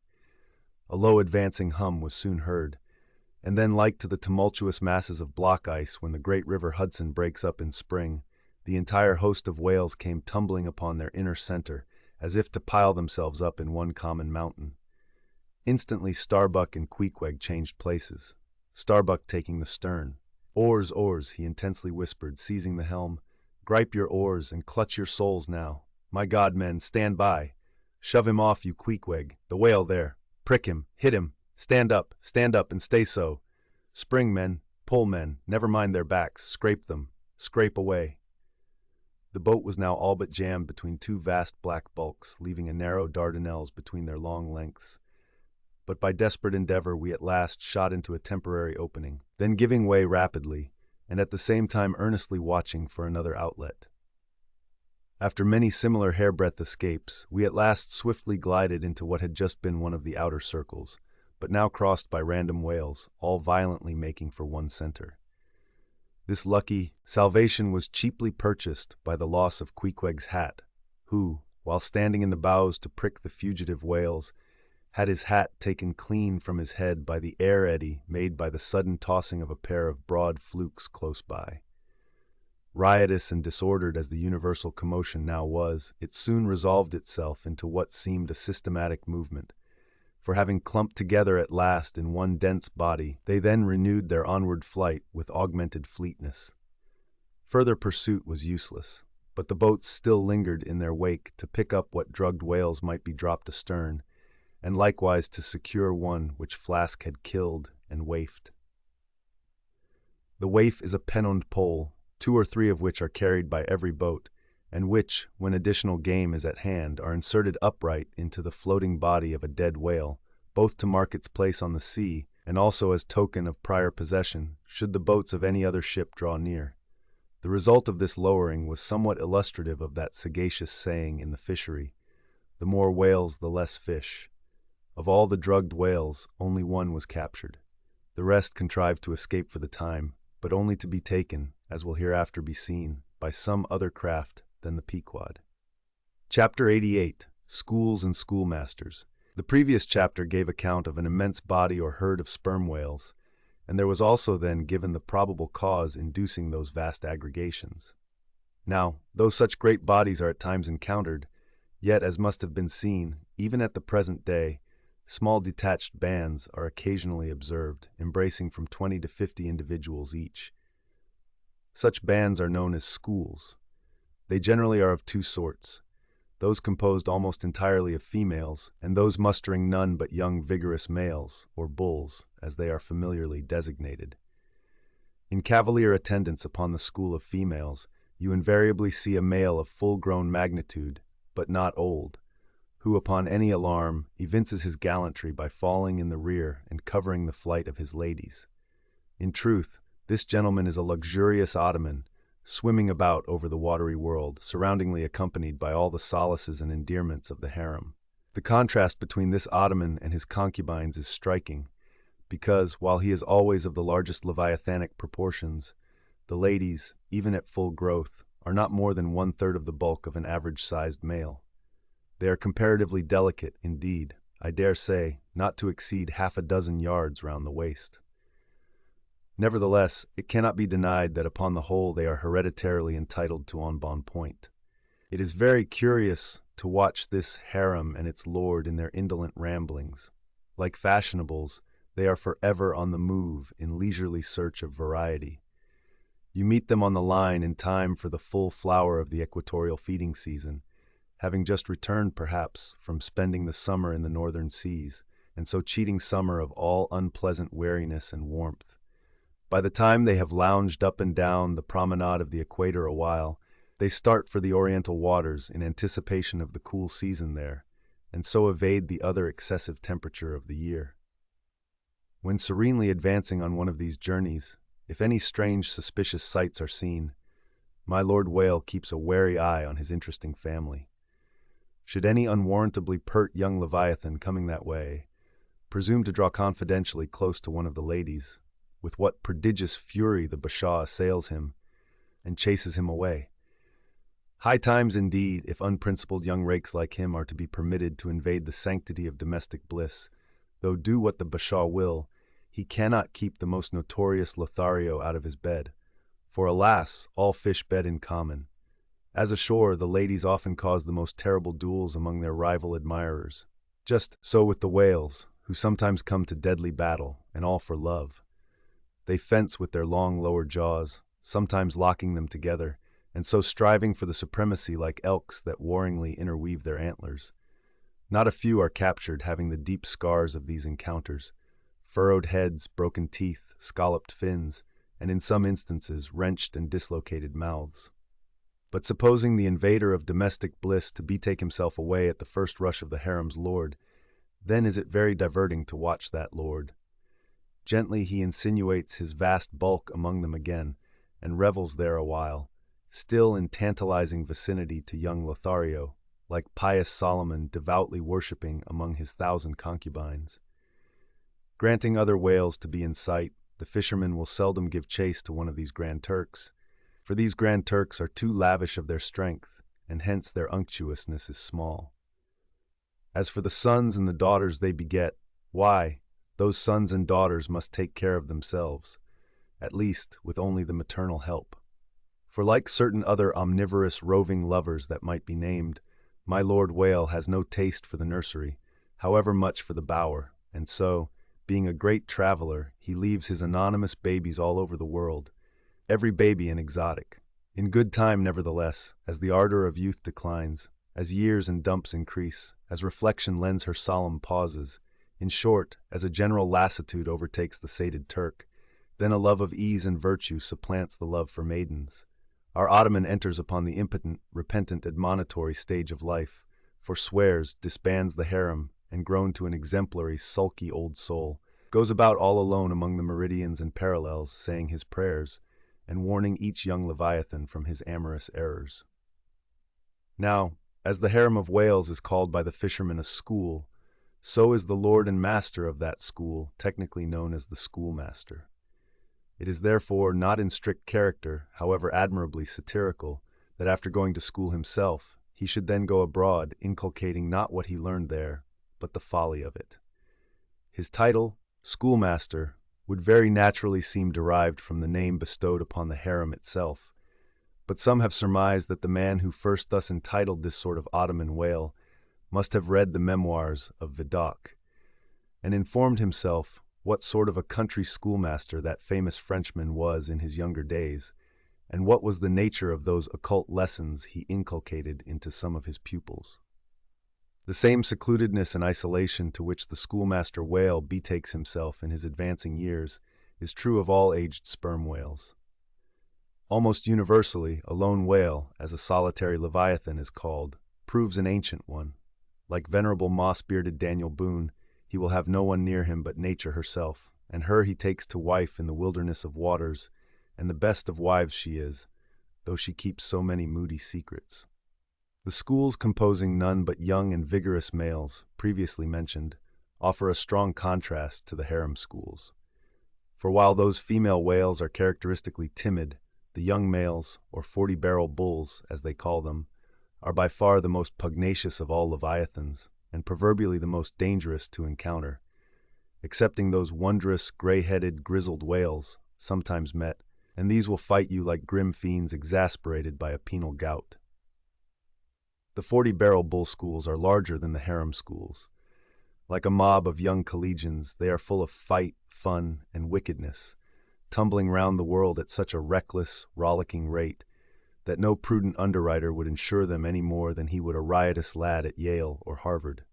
A low advancing hum was soon heard, and then, like to the tumultuous masses of block ice when the great river Hudson breaks up in spring, the entire host of whales came tumbling upon their inner center, as if to pile themselves up in one common mountain. Instantly Starbuck and Queequeg changed places, Starbuck taking the stern. "Oars, oars," he intensely whispered, seizing the helm. "Gripe your oars and clutch your souls now. My God, men, stand by. Shove him off, you Queequeg, the whale there. Prick him, hit him. Stand up, and stay so. Spring, men, pull, men, never mind their backs, scrape them, scrape away." The boat was now all but jammed between two vast black bulks, leaving a narrow Dardanelles between their long lengths. But by desperate endeavor we at last shot into a temporary opening, then giving way rapidly, and at the same time earnestly watching for another outlet. After many similar hairbreadth escapes, we at last swiftly glided into what had just been one of the outer circles, but now crossed by random whales, all violently making for one center. This lucky salvation was cheaply purchased by the loss of Queequeg's hat, who, while standing in the bows to prick the fugitive whales, had his hat taken clean from his head by the air eddy made by the sudden tossing of a pair of broad flukes close by. Riotous and disordered as the universal commotion now was, it soon resolved itself into what seemed a systematic movement, for having clumped together at last in one dense body, they then renewed their onward flight with augmented fleetness. Further pursuit was useless, but the boats still lingered in their wake to pick up what drugged whales might be dropped astern, and likewise to secure one which Flask had killed and waifed. The waif is a pennoned pole, 2 or 3 of which are carried by every boat, and which, when additional game is at hand, are inserted upright into the floating body of a dead whale, both to mark its place on the sea, and also as token of prior possession, should the boats of any other ship draw near. The result of this lowering was somewhat illustrative of that sagacious saying in the fishery, "The more whales, the less fish." Of all the drugged whales, only one was captured. The rest contrived to escape for the time, but only to be taken, as will hereafter be seen, by some other craft than the Pequod. Chapter 88. Schools and Schoolmasters. The previous chapter gave account of an immense body or herd of sperm whales, and there was also then given the probable cause inducing those vast aggregations. Now, though such great bodies are at times encountered, yet, as must have been seen, even at the present day, small detached bands are occasionally observed, embracing from 20 to 50 individuals each. Such bands are known as schools. They generally are of 2 sorts, those composed almost entirely of females, and those mustering none but young vigorous males, or bulls, as they are familiarly designated. In cavalier attendance upon the school of females, you invariably see a male of full-grown magnitude, but not old, who upon any alarm evinces his gallantry by falling in the rear and covering the flight of his ladies. In truth, this gentleman is a luxurious ottoman, swimming about over the watery world, surroundingly accompanied by all the solaces and endearments of the harem. The contrast between this ottoman and his concubines is striking, because, while he is always of the largest leviathanic proportions, the ladies, even at full growth, are not more than 1/3 of the bulk of an average-sized male. They are comparatively delicate, indeed, I dare say, not to exceed 6 yards round the waist. Nevertheless, it cannot be denied that upon the whole they are hereditarily entitled to embonpoint. It is very curious to watch this harem and its lord in their indolent ramblings. Like fashionables, they are forever on the move in leisurely search of variety. You meet them on the line in time for the full flower of the equatorial feeding season, having just returned, perhaps, from spending the summer in the northern seas, and so cheating summer of all unpleasant weariness and warmth. By the time they have lounged up and down the promenade of the equator a while, they start for the oriental waters in anticipation of the cool season there, and so evade the other excessive temperature of the year. When serenely advancing on one of these journeys, if any strange suspicious sights are seen, my Lord Whale keeps a wary eye on his interesting family. Should any unwarrantably pert young Leviathan coming that way presume to draw confidentially close to one of the ladies, with what prodigious fury the bashaw assails him and chases him away. High times indeed, if unprincipled young rakes like him are to be permitted to invade the sanctity of domestic bliss, though do what the bashaw will, he cannot keep the most notorious Lothario out of his bed, for alas, all fish bed in common. As ashore, the ladies often cause the most terrible duels among their rival admirers. Just so with the whales, who sometimes come to deadly battle, and all for love. They fence with their long lower jaws, sometimes locking them together, and so striving for the supremacy like elks that warringly interweave their antlers. Not a few are captured, having the deep scars of these encounters, furrowed heads, broken teeth, scalloped fins, and in some instances wrenched and dislocated mouths. But supposing the invader of domestic bliss to betake himself away at the first rush of the harem's lord, then is it very diverting to watch that lord. Gently he insinuates his vast bulk among them again, and revels there a while, still in tantalizing vicinity to young Lothario, like pious Solomon devoutly worshipping among his 1,000 concubines. Granting other whales to be in sight, the fishermen will seldom give chase to one of these Grand Turks, for these Grand Turks are too lavish of their strength, and hence their unctuousness is small. As for the sons and the daughters they beget, why, those sons and daughters must take care of themselves, at least with only the maternal help. For like certain other omnivorous roving lovers that might be named, my Lord Whale has no taste for the nursery, however much for the bower, and so, being a great traveler, he leaves his anonymous babies all over the world, every baby an exotic. In good time, nevertheless, as the ardor of youth declines, as years and dumps increase, as reflection lends her solemn pauses, in short, as a general lassitude overtakes the sated Turk, then a love of ease and virtue supplants the love for maidens. Our Ottoman enters upon the impotent, repentant, admonitory stage of life, forswears, disbands the harem, and grown to an exemplary, sulky old soul, goes about all alone among the meridians and parallels, saying his prayers, and warning each young Leviathan from his amorous errors. Now, as the harem of whales is called by the fishermen a school, so is the lord and master of that school technically known as the schoolmaster. It is therefore not in strict character, however admirably satirical, that after going to school himself, he should then go abroad, inculcating not what he learned there, but the folly of it. His title, schoolmaster, would very naturally seem derived from the name bestowed upon the harem itself, but some have surmised that the man who first thus entitled this sort of Ottoman whale must have read the memoirs of Vidocq, and informed himself what sort of a country schoolmaster that famous Frenchman was in his younger days, and what was the nature of those occult lessons he inculcated into some of his pupils. The same secludedness and isolation to which the schoolmaster whale betakes himself in his advancing years is true of all aged sperm whales. Almost universally, a lone whale, as a solitary Leviathan is called, proves an ancient one. Like venerable moss-bearded Daniel Boone, he will have no one near him but nature herself, and her he takes to wife in the wilderness of waters, and the best of wives she is, though she keeps so many moody secrets. The schools composing none but young and vigorous males, previously mentioned, offer a strong contrast to the harem schools. For while those female whales are characteristically timid, the young males, or 40-barrel bulls, as they call them, are by far the most pugnacious of all leviathans, and proverbially the most dangerous to encounter, excepting those wondrous, gray-headed, grizzled whales, sometimes met, and these will fight you like grim fiends exasperated by a penal gout. The 40-barrel bull schools are larger than the harem schools. Like a mob of young collegians, they are full of fight, fun, and wickedness, tumbling round the world at such a reckless, rollicking rate that no prudent underwriter would insure them any more than he would a riotous lad at Yale or Harvard.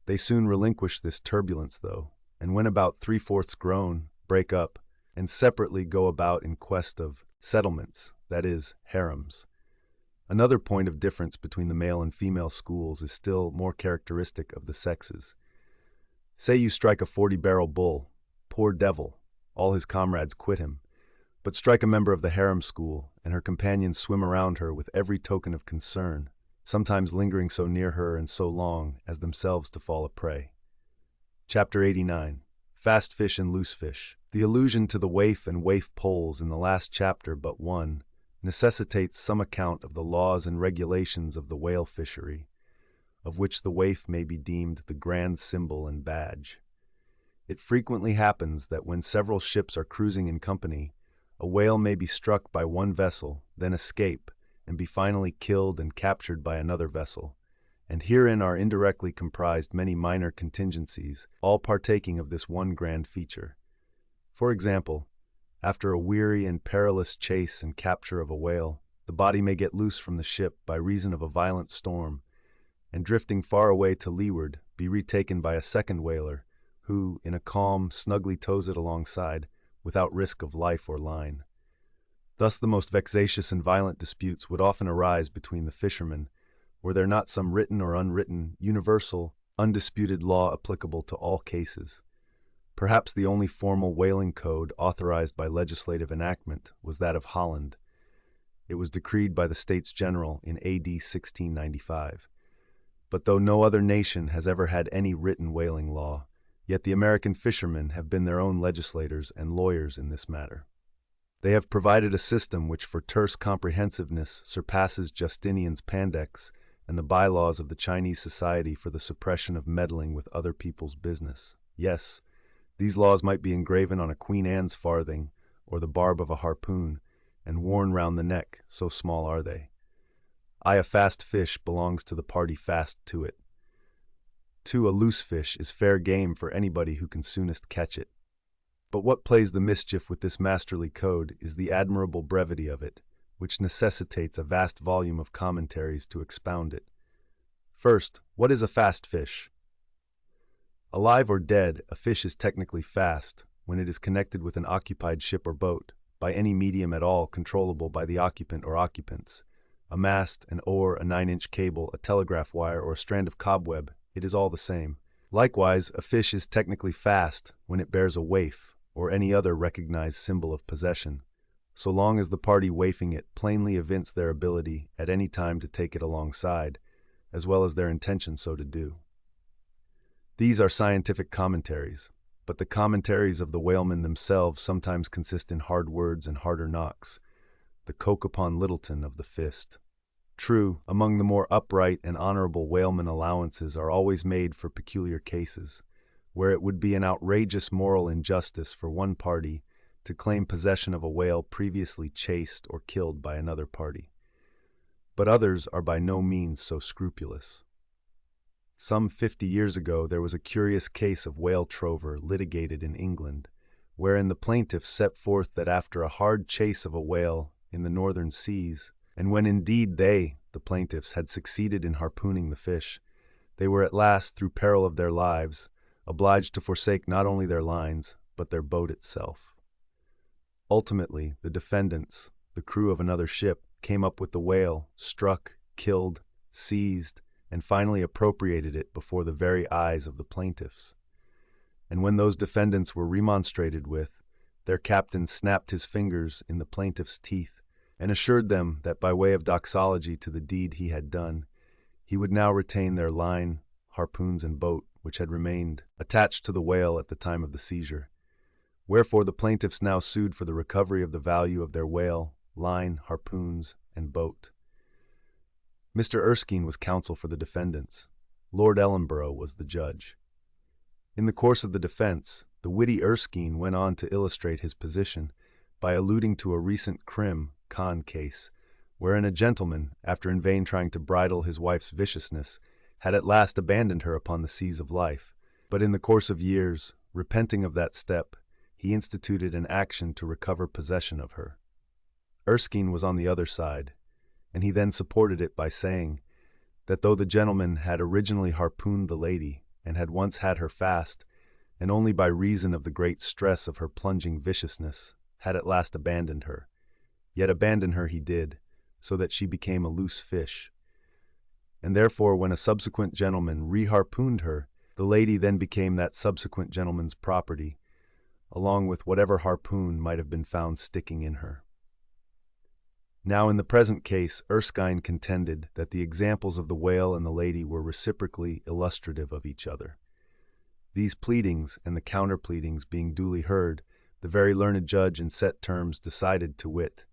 They soon relinquish this turbulence, though, and when about 3/4 grown, break up, and separately go about in quest of settlements, that is, harems. Another point of difference between the male and female schools is still more characteristic of the sexes. Say you strike a 40-barrel bull, poor devil, all his comrades quit him, but strike a member of the harem school, and her companions swim around her with every token of concern, sometimes lingering so near her and so long as themselves to fall a prey. Chapter 89. Fast Fish and Loose Fish. The allusion to the waif and waif poles in the last chapter but one necessitates some account of the laws and regulations of the whale fishery, of which the waif may be deemed the grand symbol and badge. It frequently happens that when several ships are cruising in company, a whale may be struck by one vessel, then escape, and be finally killed and captured by another vessel, and herein are indirectly comprised many minor contingencies, all partaking of this one grand feature. For example, after a weary and perilous chase and capture of a whale, the body may get loose from the ship by reason of a violent storm, and drifting far away to leeward, be retaken by a second whaler, who, in a calm, snugly tows it alongside, without risk of life or line. Thus the most vexatious and violent disputes would often arise between the fishermen, were there not some written or unwritten, universal, undisputed law applicable to all cases. Perhaps the only formal whaling code authorized by legislative enactment was that of Holland. It was decreed by the States General in A.D. 1695. But though no other nation has ever had any written whaling law, yet the American fishermen have been their own legislators and lawyers in this matter. They have provided a system which for terse comprehensiveness surpasses Justinian's Pandex and the bylaws of the Chinese Society for the suppression of meddling with other people's business. Yes, these laws might be engraven on a Queen Anne's farthing or the barb of a harpoon and worn round the neck, so small are they. A fast fish belongs to the party fast to it. A loose fish is fair game for anybody who can soonest catch it. But what plays the mischief with this masterly code is the admirable brevity of it, which necessitates a vast volume of commentaries to expound it. First, what is a fast fish? Alive or dead, a fish is technically fast when it is connected with an occupied ship or boat, by any medium at all controllable by the occupant or occupants. A mast, an oar, a 9-inch cable, a telegraph wire, or a strand of cobweb, it is all the same. Likewise, a fish is technically fast when it bears a waif, or any other recognized symbol of possession, so long as the party waifing it plainly evince their ability at any time to take it alongside, as well as their intention so to do. These are scientific commentaries, but the commentaries of the whalemen themselves sometimes consist in hard words and harder knocks, the coke upon Littleton of the fist. True, among the more upright and honorable whalemen allowances are always made for peculiar cases, where it would be an outrageous moral injustice for one party to claim possession of a whale previously chased or killed by another party. But others are by no means so scrupulous. Some 50 years ago there was a curious case of whale trover litigated in England, wherein the plaintiffs set forth that after a hard chase of a whale in the northern seas, and when indeed they, the plaintiffs, had succeeded in harpooning the fish, they were at last, through peril of their lives, obliged to forsake not only their lines, but their boat itself. Ultimately, the defendants, the crew of another ship, came up with the whale, struck, killed, seized, and finally appropriated it before the very eyes of the plaintiffs. And when those defendants were remonstrated with, their captain snapped his fingers in the plaintiffs' teeth and assured them that by way of doxology to the deed he had done, he would now retain their line, harpoons, and boat, which had remained attached to the whale at the time of the seizure. Wherefore the plaintiffs now sued for the recovery of the value of their whale, line, harpoons, and boat. Mr. Erskine was counsel for the defendants. Lord Ellenborough was the judge. In the course of the defense, the witty Erskine went on to illustrate his position by alluding to a recent Con case, wherein a gentleman, after in vain trying to bridle his wife's viciousness, had at last abandoned her upon the seas of life, but in the course of years, repenting of that step, he instituted an action to recover possession of her. Erskine was on the other side, and he then supported it by saying that though the gentleman had originally harpooned the lady and had once had her fast, and only by reason of the great stress of her plunging viciousness had at last abandoned her. Yet abandon her he did, so that she became a loose fish. And therefore when a subsequent gentleman re-harpooned her, the lady then became that subsequent gentleman's property, along with whatever harpoon might have been found sticking in her. Now in the present case, Erskine contended that the examples of the whale and the lady were reciprocally illustrative of each other. These pleadings and the counter-pleadings being duly heard, the very learned judge in set terms decided, to wit,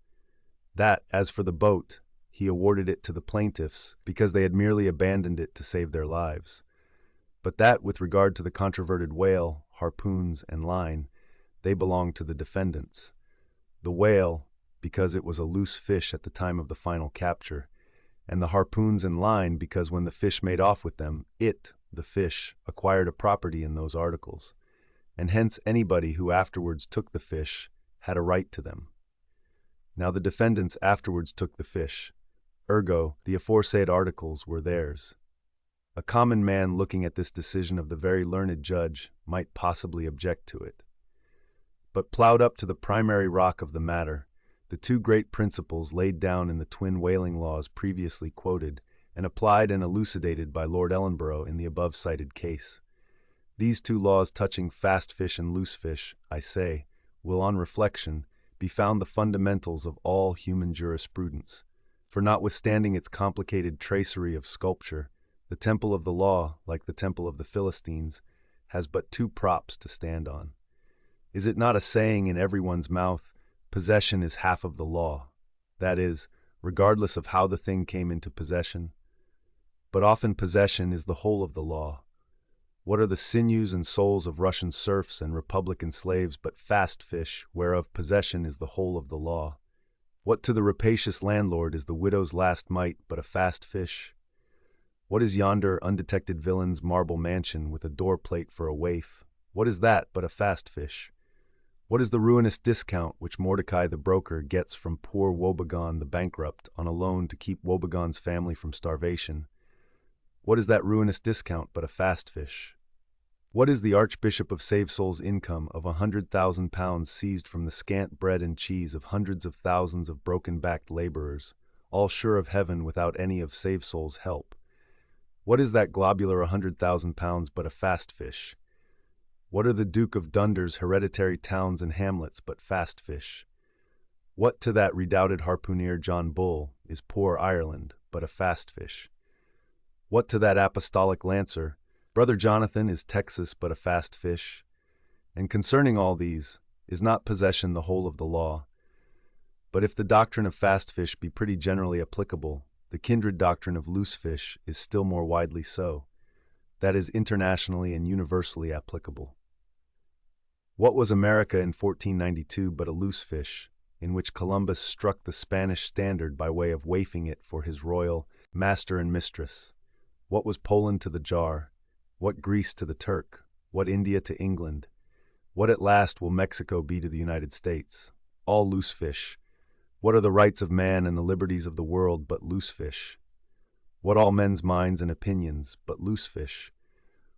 that, as for the boat, he awarded it to the plaintiffs because they had merely abandoned it to save their lives, but that, with regard to the controverted whale, harpoons, and line, they belonged to the defendants. The whale, because it was a loose fish at the time of the final capture, and the harpoons and line because when the fish made off with them, it, the fish, acquired a property in those articles, and hence anybody who afterwards took the fish had a right to them. Now the defendants afterwards took the fish, ergo, the aforesaid articles were theirs. A common man looking at this decision of the very learned judge might possibly object to it. But plowed up to the primary rock of the matter, the two great principles laid down in the twin whaling laws previously quoted and applied and elucidated by Lord Ellenborough in the above-cited case. These two laws touching fast fish and loose fish, I say, will on reflection be found the fundamentals of all human jurisprudence, for notwithstanding its complicated tracery of sculpture, the temple of the law, like the temple of the Philistines, has but two props to stand on. Is it not a saying in everyone's mouth, possession is half of the law, that is, regardless of how the thing came into possession? But often possession is the whole of the law. What are the sinews and souls of Russian serfs and republican slaves but fast fish, whereof possession is the whole of the law? What to the rapacious landlord is the widow's last mite but a fast fish? What is yonder undetected villain's marble mansion with a door plate for a waif? What is that but a fast fish? What is the ruinous discount which Mordecai the broker gets from poor Woebegone the bankrupt on a loan to keep Woebegone's family from starvation? What is that ruinous discount but a fast fish? What is the Archbishop of Savesoul's income of £100,000 seized from the scant bread and cheese of hundreds of thousands of broken-backed laborers, all sure of heaven without any of Savesoul's help? What is that globular £100,000 but a fast fish? What are the Duke of Dunder's hereditary towns and hamlets but fast fish? What to that redoubted harpooner John Bull is poor Ireland but a fast fish? What to that apostolic lancer, Brother Jonathan, is Texas but a fast fish? And concerning all these, is not possession the whole of the law? But if the doctrine of fast fish be pretty generally applicable, the kindred doctrine of loose fish is still more widely so, that is, internationally and universally applicable. What was America in 1492 but a loose fish, in which Columbus struck the Spanish standard by way of waifing it for his royal master and mistress? What was Poland to the jar? What Greece to the Turk? What India to England? What at last will Mexico be to the United States? All loose fish. What are the rights of man and the liberties of the world but loose fish? What all men's minds and opinions but loose fish?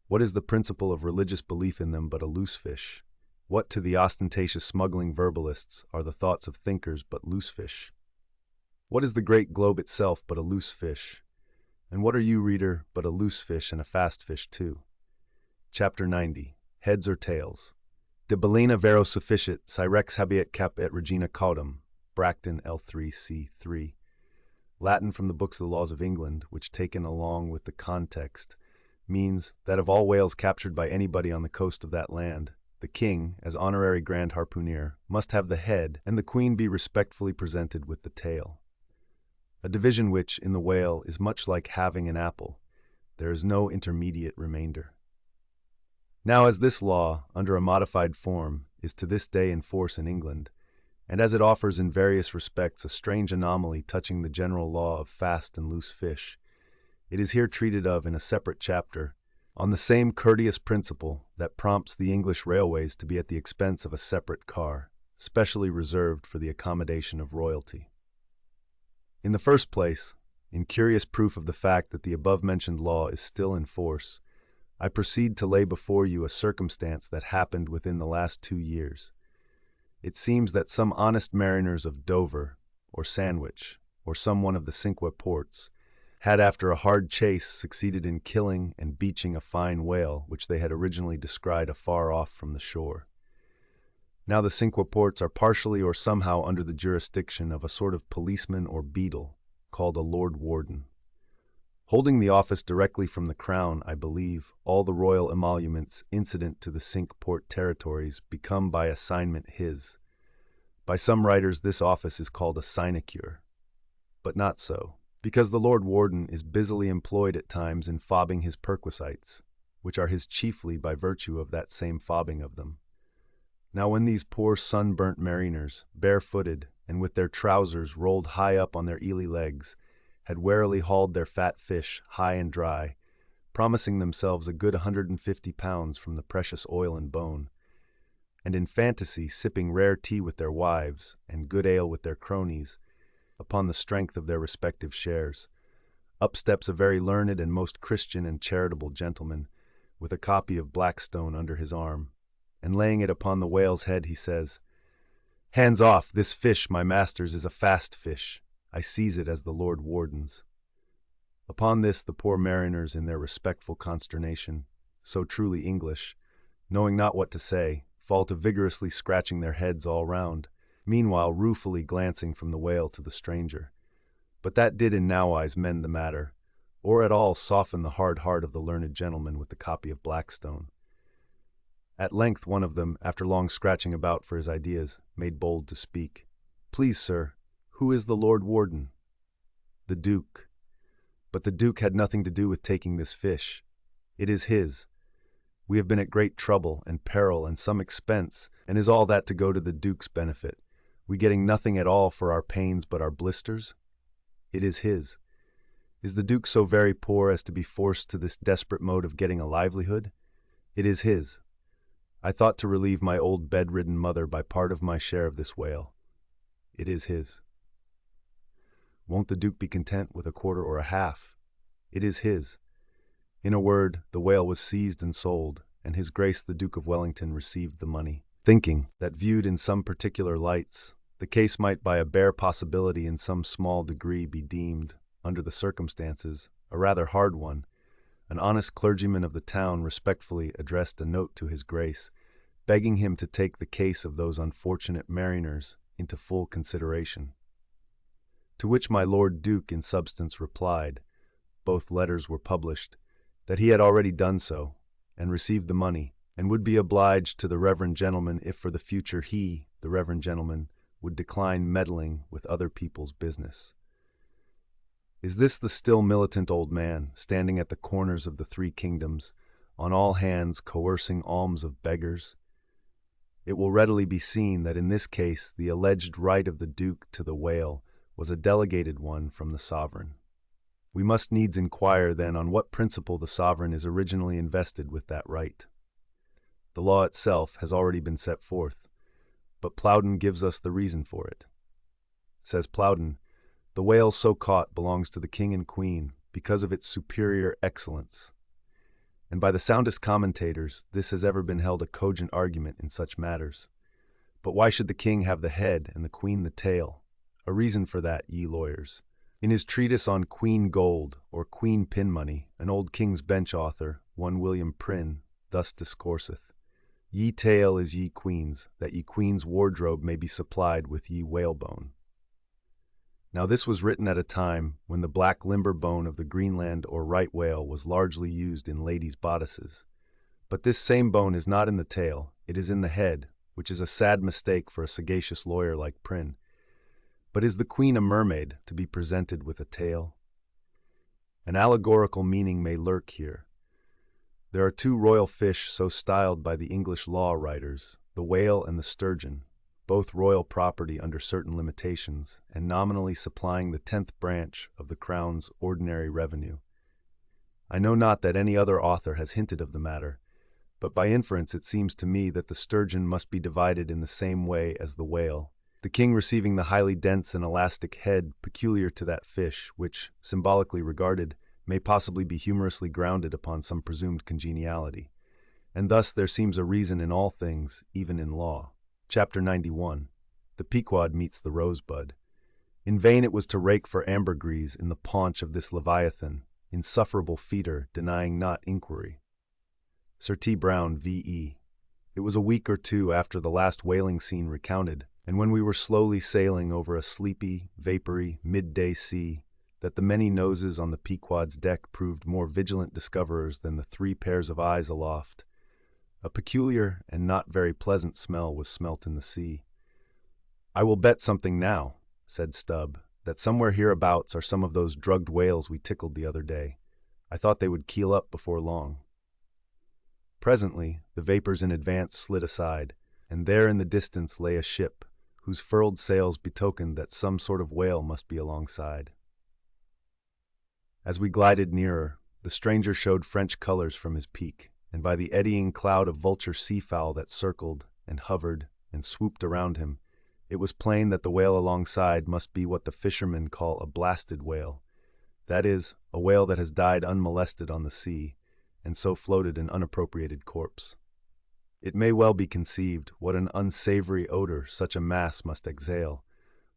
What is the principle of religious belief in them but a loose fish? What to the ostentatious smuggling verbalists are the thoughts of thinkers but loose fish? What is the great globe itself but a loose fish? And what are you, reader, but a loose fish and a fast fish too? Chapter 90. Heads or Tails. De bellina vero sufficit, si rex habeat cap et regina caudam. Bracton L3C3. Latin from the Books of the Laws of England, which taken along with the context, means that of all whales captured by anybody on the coast of that land, the king, as honorary grand harpooner, must have the head, and the queen be respectfully presented with the tail. A division which, in the whale, is much like having an apple. There is no intermediate remainder. Now, as this law, under a modified form, is to this day in force in England, and as it offers in various respects a strange anomaly touching the general law of fast and loose fish, it is here treated of in a separate chapter, on the same courteous principle that prompts the English railways to be at the expense of a separate car, specially reserved for the accommodation of royalty. In the first place, in curious proof of the fact that the above-mentioned law is still in force, I proceed to lay before you a circumstance that happened within the last 2 years. It seems that some honest mariners of Dover, or Sandwich, or some one of the Cinque Ports, had after a hard chase succeeded in killing and beaching a fine whale which they had originally descried afar off from the shore. Now the Cinque Ports are partially or somehow under the jurisdiction of a sort of policeman or beadle, called a Lord Warden. Holding the office directly from the Crown, I believe, all the royal emoluments incident to the Cinque Port territories become by assignment his. By some writers this office is called a sinecure, but not so, because the Lord Warden is busily employed at times in fobbing his perquisites, which are his chiefly by virtue of that same fobbing of them. Now when these poor sunburnt mariners, barefooted, and with their trousers rolled high up on their eely legs, had warily hauled their fat fish high and dry, promising themselves a good 150 pounds from the precious oil and bone, and in fantasy sipping rare tea with their wives, and good ale with their cronies, upon the strength of their respective shares, up steps a very learned and most Christian and charitable gentleman, with a copy of Blackstone under his arm, and laying it upon the whale's head, he says, "Hands off, this fish, my masters, is a fast fish. I seize it as the Lord Warden's." Upon this the poor mariners, in their respectful consternation, so truly English, knowing not what to say, fall to vigorously scratching their heads all round, meanwhile ruefully glancing from the whale to the stranger. But that did in nowise mend the matter, or at all soften the hard heart of the learned gentleman with the copy of Blackstone. At length one of them, after long scratching about for his ideas, made bold to speak. "Please, sir, who is the Lord Warden?" "The Duke." "But the Duke had nothing to do with taking this fish. It is his. We have been at great trouble and peril and some expense, and is all that to go to the Duke's benefit, we getting nothing at all for our pains but our blisters? It is his. Is the Duke so very poor as to be forced to this desperate mode of getting a livelihood? It is his. I thought to relieve my old bedridden mother by part of my share of this whale. It is his. Won't the Duke be content with a quarter or a half? It is his. In a word, the whale was seized and sold, and His Grace the Duke of Wellington received the money, thinking that viewed in some particular lights, the case might by a bare possibility in some small degree be deemed, under the circumstances, a rather hard one. An honest clergyman of the town respectfully addressed a note to His Grace, begging him to take the case of those unfortunate mariners into full consideration. To which my Lord Duke in substance replied, both letters were published, that he had already done so, and received the money, and would be obliged to the reverend gentleman if for the future he, the reverend gentleman, would decline meddling with other people's business. Is this the still militant old man, standing at the corners of the 3 kingdoms, on all hands coercing alms of beggars? It will readily be seen that in this case the alleged right of the Duke to the whale was a delegated one from the sovereign. We must needs inquire, then, on what principle the sovereign is originally invested with that right. The law itself has already been set forth, but Plowden gives us the reason for it. Says Plowden, "The whale so caught belongs to the king and queen because of its superior excellence." And by the soundest commentators, this has ever been held a cogent argument in such matters. But why should the king have the head and the queen the tail? A reason for that, ye lawyers. In his treatise on Queen Gold, or Queen Pin Money, an old King's Bench author, one William Prynne, thus discourseth, "Ye tail is ye queen's, that ye queen's wardrobe may be supplied with ye whalebone." Now this was written at a time when the black limber bone of the Greenland or right whale was largely used in ladies' bodices. But this same bone is not in the tail, it is in the head, which is a sad mistake for a sagacious lawyer like Prynne. But is the queen a mermaid to be presented with a tail? An allegorical meaning may lurk here. There are 2 royal fish so styled by the English law writers, the whale and the sturgeon, both royal property under certain limitations, and nominally supplying the 10th branch of the Crown's ordinary revenue. I know not that any other author has hinted of the matter, but by inference it seems to me that the sturgeon must be divided in the same way as the whale, the king receiving the highly dense and elastic head peculiar to that fish, which, symbolically regarded, may possibly be humorously grounded upon some presumed congeniality, and thus there seems a reason in all things, even in law. Chapter 91. The Pequod meets the rosebud. In vain it was to rake for ambergris in the paunch of this leviathan, insufferable feeder, denying not inquiry. Sir T. Brown, V.E. It was a week or two after the last whaling scene recounted, and when we were slowly sailing over a sleepy, vapory, midday sea, that the many noses on the Pequod's deck proved more vigilant discoverers than the 3 pairs of eyes aloft. A peculiar and not very pleasant smell was smelt in the sea. "I will bet something now," said Stubb, "that somewhere hereabouts are some of those drugged whales we tickled the other day. I thought they would keel up before long." Presently, the vapors in advance slid aside, and there in the distance lay a ship, whose furled sails betokened that some sort of whale must be alongside. As we glided nearer, the stranger showed French colors from his peak, and by the eddying cloud of vulture seafowl that circled, and hovered, and swooped around him, it was plain that the whale alongside must be what the fishermen call a blasted whale, that is, a whale that has died unmolested on the sea, and so floated an unappropriated corpse. It may well be conceived what an unsavory odor such a mass must exhale,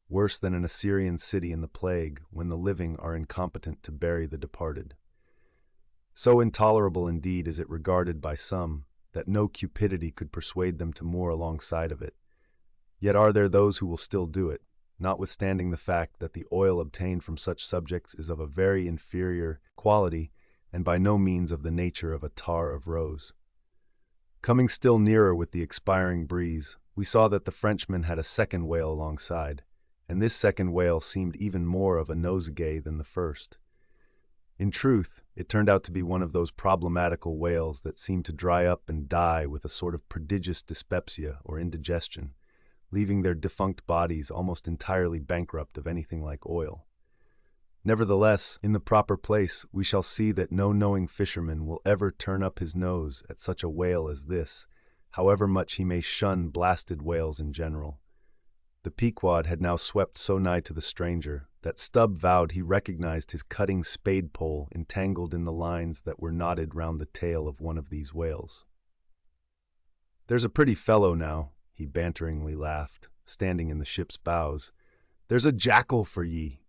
worse than an Assyrian city in the plague when the living are incompetent to bury the departed. So intolerable indeed is it regarded by some that no cupidity could persuade them to moor alongside of it. Yet are there those who will still do it, notwithstanding the fact that the oil obtained from such subjects is of a very inferior quality and by no means of the nature of a tar of rose. Coming still nearer with the expiring breeze, we saw that the Frenchman had a second whale alongside, and this second whale seemed even more of a nosegay than the first. In truth, it turned out to be one of those problematical whales that seem to dry up and die with a sort of prodigious dyspepsia or indigestion, leaving their defunct bodies almost entirely bankrupt of anything like oil. Nevertheless, in the proper place, we shall see that no knowing fisherman will ever turn up his nose at such a whale as this, however much he may shun blasted whales in general. The Pequod had now swept so nigh to the stranger that Stubb vowed he recognized his cutting spade pole entangled in the lines that were knotted round the tail of one of these whales. "There's a pretty fellow now," he banteringly laughed, standing in the ship's bows. "There's a jackal for ye!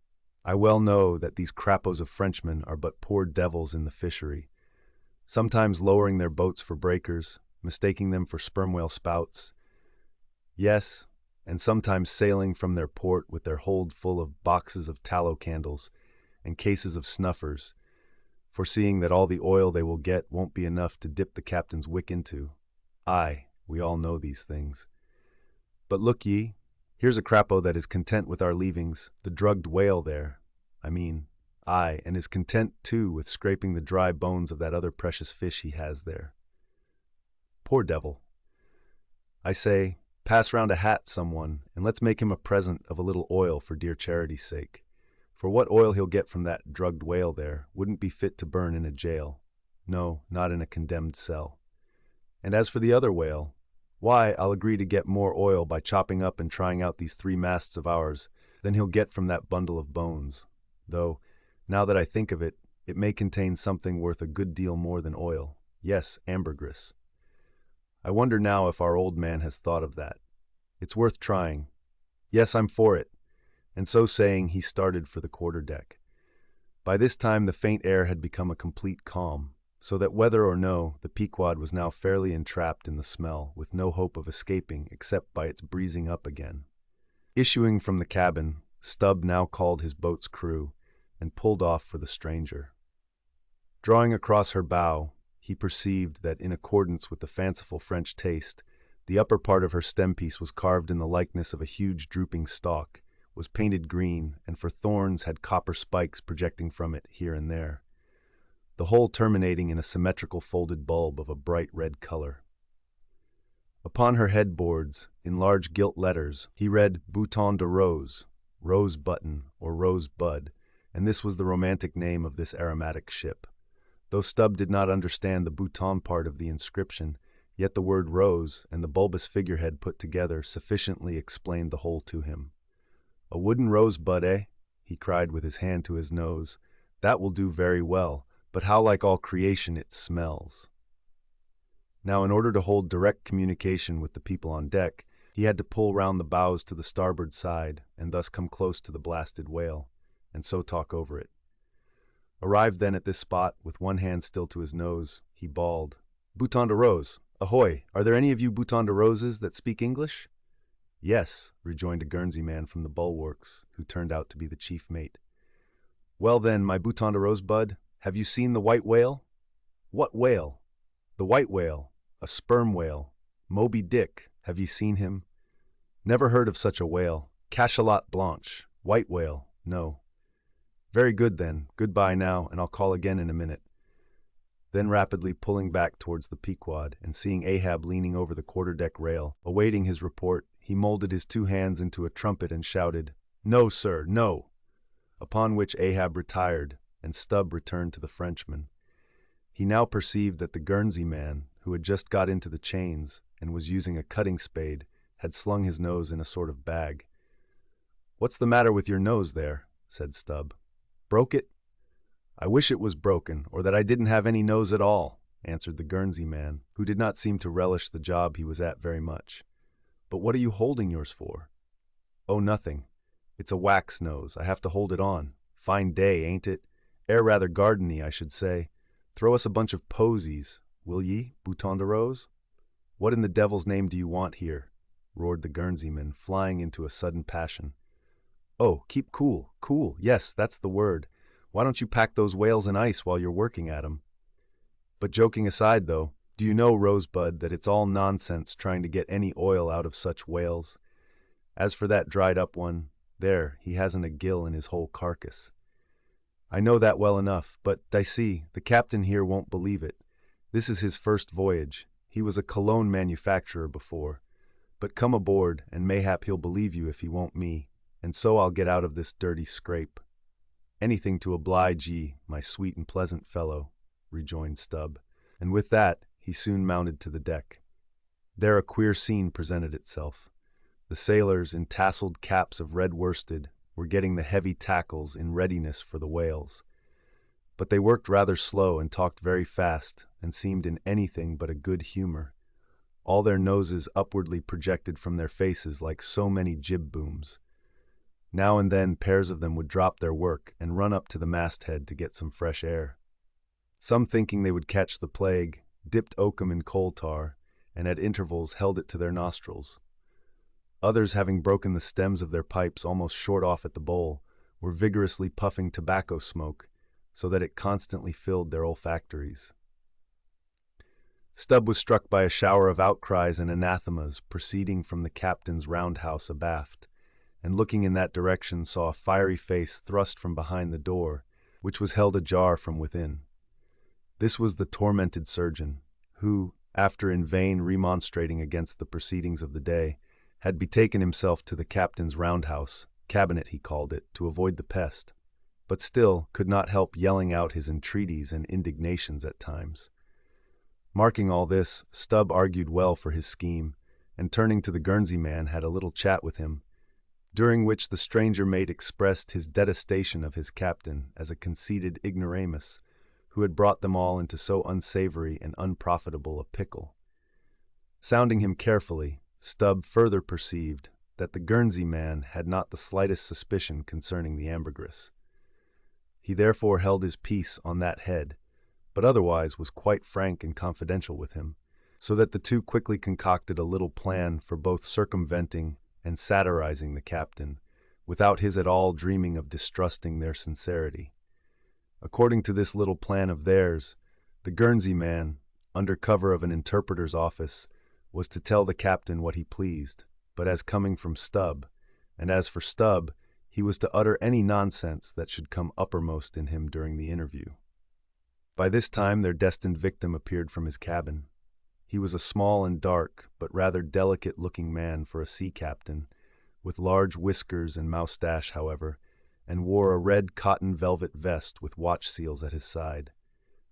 I well know that these crappos of Frenchmen are but poor devils in the fishery, sometimes lowering their boats for breakers, mistaking them for sperm whale spouts. Yes, and sometimes sailing from their port with their hold full of boxes of tallow candles and cases of snuffers, foreseeing that all the oil they will get won't be enough to dip the captain's wick into. Aye, we all know these things. But look ye, here's a crapo that is content with our leavings, the drugged whale there, aye, and is content too with scraping the dry bones of that other precious fish he has there. Poor devil. I say, pass round a hat, someone, and let's make him a present of a little oil for dear charity's sake. For what oil he'll get from that drugged whale there wouldn't be fit to burn in a jail. No, not in a condemned cell. And as for the other whale, why, I'll agree to get more oil by chopping up and trying out these 3 masts of ours than he'll get from that bundle of bones. Though, now that I think of it, it may contain something worth a good deal more than oil. Yes, ambergris. I wonder now if our old man has thought of that. It's worth trying. Yes, I'm for it." And so saying, he started for the quarter-deck. By this time the faint air had become a complete calm, so that whether or no, the Pequod was now fairly entrapped in the smell, with no hope of escaping except by its breezing up again. Issuing from the cabin, Stubb now called his boat's crew, and pulled off for the stranger. Drawing across her bow, he perceived that, in accordance with the fanciful French taste, the upper part of her stempiece was carved in the likeness of a huge drooping stalk, was painted green, and for thorns had copper spikes projecting from it here and there, the whole terminating in a symmetrical folded bulb of a bright red color. Upon her headboards, in large gilt letters, he read Bouton de Rose, rose button or rose bud, and this was the romantic name of this aromatic ship. Though Stubb did not understand the bouton part of the inscription, yet the word rose and the bulbous figurehead put together sufficiently explained the whole to him. "A wooden rosebud, eh?" he cried with his hand to his nose, That will do very well, but how like all creation it smells. Now, in order to hold direct communication with the people on deck, he had to pull round the bows to the starboard side and thus come close to the blasted whale, and so talk over it. Arrived then at this spot, with one hand still to his nose, he bawled, "Bouton de rose! Ahoy! Are there any of you Bouton de roses that speak English?" "Yes," rejoined a Guernsey man from the bulwarks, who turned out to be the chief mate. "Well then, my Bouton de Rosebud, have you seen the white whale?" "What whale?" "The white whale, a sperm whale. Moby-Dick, have ye seen him?" "Never heard of such a whale. Cachalot blanche. White whale, no." "Very good then. Goodbye now, and I'll call again in a minute." Then rapidly pulling back towards the Pequod, and seeing Ahab leaning over the quarter-deck rail, awaiting his report, he molded his two hands into a trumpet and shouted, "No, sir, no!" Upon which Ahab retired, and Stubb returned to the Frenchman. He now perceived that the Guernsey man, who had just got into the chains and was using a cutting spade, had slung his nose in a sort of bag. "What's the matter with your nose there?" said Stubb. "Broke it?" "I wish it was broken, or that I didn't have any nose at all," answered the Guernsey man, who did not seem to relish the job he was at very much. "But what are you holding yours for?" "Oh, nothing. It's a wax nose. I have to hold it on. Fine day, ain't it? Air rather gardeny, I should say. Throw us a bunch of posies, will ye, Bouton de Rose?" "What in the devil's name do you want here?" roared the Guernseyman, flying into a sudden passion. "Oh, keep cool, cool, yes, that's the word. Why don't you pack those whales in ice while you're working at 'em? But joking aside, though, do you know, Rosebud, that it's all nonsense trying to get any oil out of such whales? As for that dried-up one, there, he hasn't a gill in his whole carcass." "I know that well enough, but, Dicey, the captain here won't believe it. This is his first voyage. He was a cologne manufacturer before. But come aboard, and mayhap he'll believe you if he won't me, and so I'll get out of this dirty scrape." "Anything to oblige ye, my sweet and pleasant fellow," rejoined Stubb, and with that he soon mounted to the deck. There a queer scene presented itself. The sailors, in tasseled caps of red worsted, were getting the heavy tackles in readiness for the whales. But they worked rather slow and talked very fast, and seemed in anything but a good humor, all their noses upwardly projected from their faces like so many jib-booms. Now and then pairs of them would drop their work and run up to the masthead to get some fresh air. Some, thinking they would catch the plague, dipped oakum in coal tar, and at intervals held it to their nostrils. Others, having broken the stems of their pipes almost short off at the bowl, were vigorously puffing tobacco smoke, so that it constantly filled their olfactories. Stubb was struck by a shower of outcries and anathemas proceeding from the captain's roundhouse abaft, and looking in that direction saw a fiery face thrust from behind the door, which was held ajar from within. This was the tormented surgeon, who, after in vain remonstrating against the proceedings of the day, had betaken himself to the captain's roundhouse, cabinet he called it, to avoid the pest, but still could not help yelling out his entreaties and indignations at times. Marking all this, Stubb argued well for his scheme, and turning to the Guernsey man had a little chat with him, during which the stranger mate expressed his detestation of his captain as a conceited ignoramus, who had brought them all into so unsavory and unprofitable a pickle. Sounding him carefully, Stubb further perceived that the Guernsey man had not the slightest suspicion concerning the ambergris. He therefore held his peace on that head, but otherwise was quite frank and confidential with him, so that the two quickly concocted a little plan for both circumventing and satirizing the captain, without his at all dreaming of distrusting their sincerity. According to this little plan of theirs, the Guernsey man, under cover of an interpreter's office, was to tell the captain what he pleased, but as coming from Stubb, and as for Stubb, he was to utter any nonsense that should come uppermost in him during the interview. By this time their destined victim appeared from his cabin. He was a small and dark, but rather delicate-looking man for a sea captain, with large whiskers and moustache, however, and wore a red cotton velvet vest with watch seals at his side.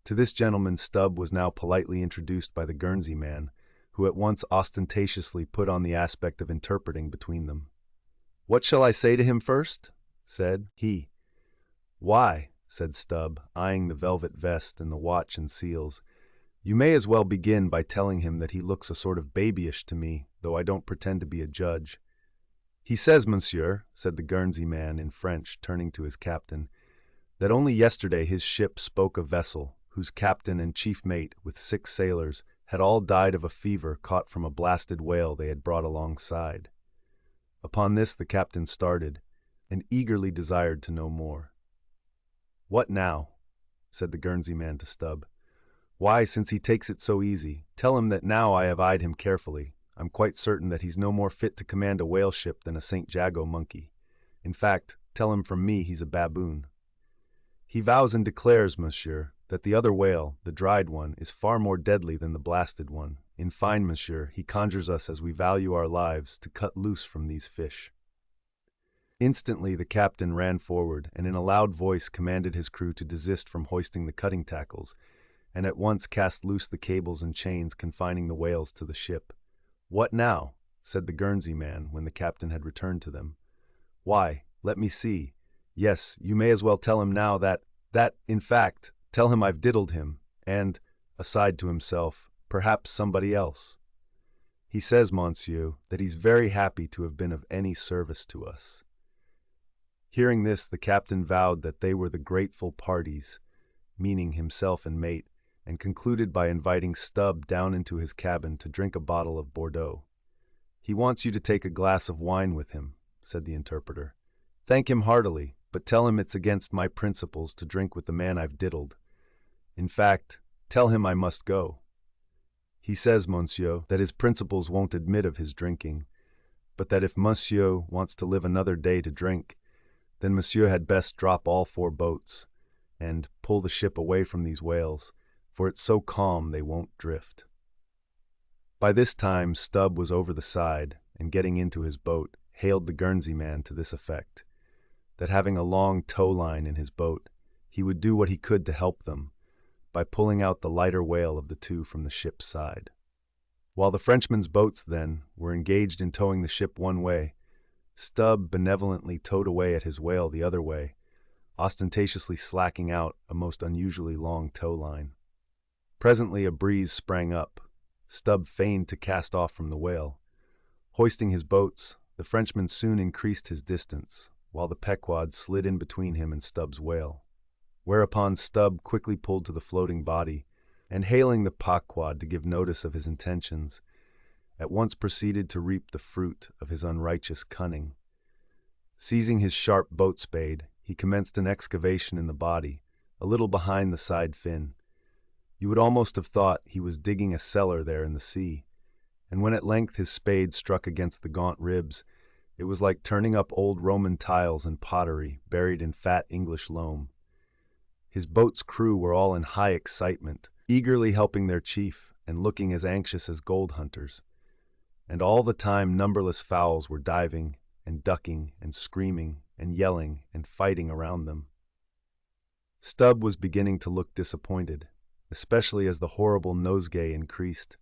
To this gentleman Stubb was now politely introduced by the Guernsey man, who at once ostentatiously put on the aspect of interpreting between them. "What shall I say to him first?" said he. "Why," said Stubb, eyeing the velvet vest and the watch and seals. "You may as well begin by telling him that he looks a sort of babyish to me, though I don't pretend to be a judge." "He says, monsieur," said the Guernsey man in French, turning to his captain, "that only yesterday his ship spoke a vessel, whose captain and chief mate, with 6 sailors, had all died of a fever caught from a blasted whale they had brought alongside." Upon this the captain started, and eagerly desired to know more. "What now?" said the Guernsey man to Stubb. "Why, since he takes it so easy, tell him that now I have eyed him carefully, I'm quite certain that he's no more fit to command a whale ship than a St. Jago monkey. In fact, tell him from me he's a baboon. He vows and declares, monsieur, that the other whale, the dried one, is far more deadly than the blasted one. In fine, monsieur, he conjures us, as we value our lives, to cut loose from these fish." Instantly the captain ran forward and in a loud voice commanded his crew to desist from hoisting the cutting tackles, and at once cast loose the cables and chains confining the whales to the ship. "What now?" said the Guernsey man when the captain had returned to them. "Why, let me see. Yes, you may as well tell him now that, in fact, tell him I've diddled him, and, aside to himself, perhaps somebody else. He says, monsieur, that he's very happy to have been of any service to us." Hearing this, the captain vowed that they were the grateful parties, meaning himself and mate, and concluded by inviting Stubb down into his cabin to drink a bottle of Bordeaux. "He wants you to take a glass of wine with him," said the interpreter. "Thank him heartily, but tell him it's against my principles to drink with the man I've diddled. In fact, tell him I must go. He says, monsieur, that his principles won't admit of his drinking, but that if monsieur wants to live another day to drink, then monsieur had best drop all 4 boats, and pull the ship away from these whales, for it's so calm they won't drift." By this time Stubb was over the side, and getting into his boat, hailed the Guernsey man to this effect, that having a long tow line in his boat, he would do what he could to help them, by pulling out the lighter whale of the 2 from the ship's side. While the Frenchmen's boats, then, were engaged in towing the ship one way, Stubb benevolently towed away at his whale the other way, ostentatiously slacking out a most unusually long tow line. Presently a breeze sprang up. Stubb feigned to cast off from the whale. Hoisting his boats, the Frenchman soon increased his distance, while the Pequod slid in between him and Stubb's whale. Whereupon Stubb quickly pulled to the floating body, and hailing the Pequod to give notice of his intentions, at once proceeded to reap the fruit of his unrighteous cunning. Seizing his sharp boat spade, he commenced an excavation in the body, a little behind the side fin. You would almost have thought he was digging a cellar there in the sea, and when at length his spade struck against the gaunt ribs, it was like turning up old Roman tiles and pottery buried in fat English loam. His boat's crew were all in high excitement, eagerly helping their chief and looking as anxious as gold hunters. And all the time numberless fowls were diving and ducking and screaming and yelling and fighting around them. Stubb was beginning to look disappointed, especially as the horrible nosegay increased,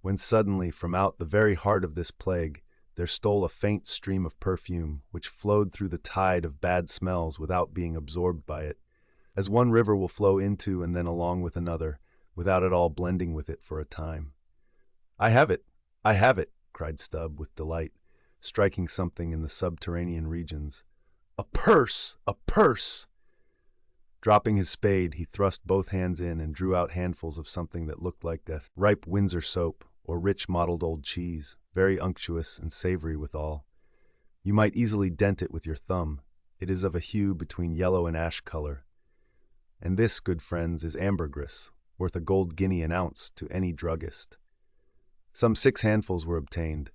when suddenly from out the very heart of this plague there stole a faint stream of perfume which flowed through the tide of bad smells without being absorbed by it, as one river will flow into and then along with another, without at all blending with it for a time. "I have it! I have it!" cried Stubb with delight, striking something in the subterranean regions. "A purse! A purse!" Dropping his spade, he thrust both hands in and drew out handfuls of something that looked like ripe Windsor soap or rich mottled old cheese, very unctuous and savory withal. You might easily dent it with your thumb. It is of a hue between yellow and ash color. And this, good friends, is ambergris, worth a gold guinea an ounce to any druggist. Some 6 handfuls were obtained,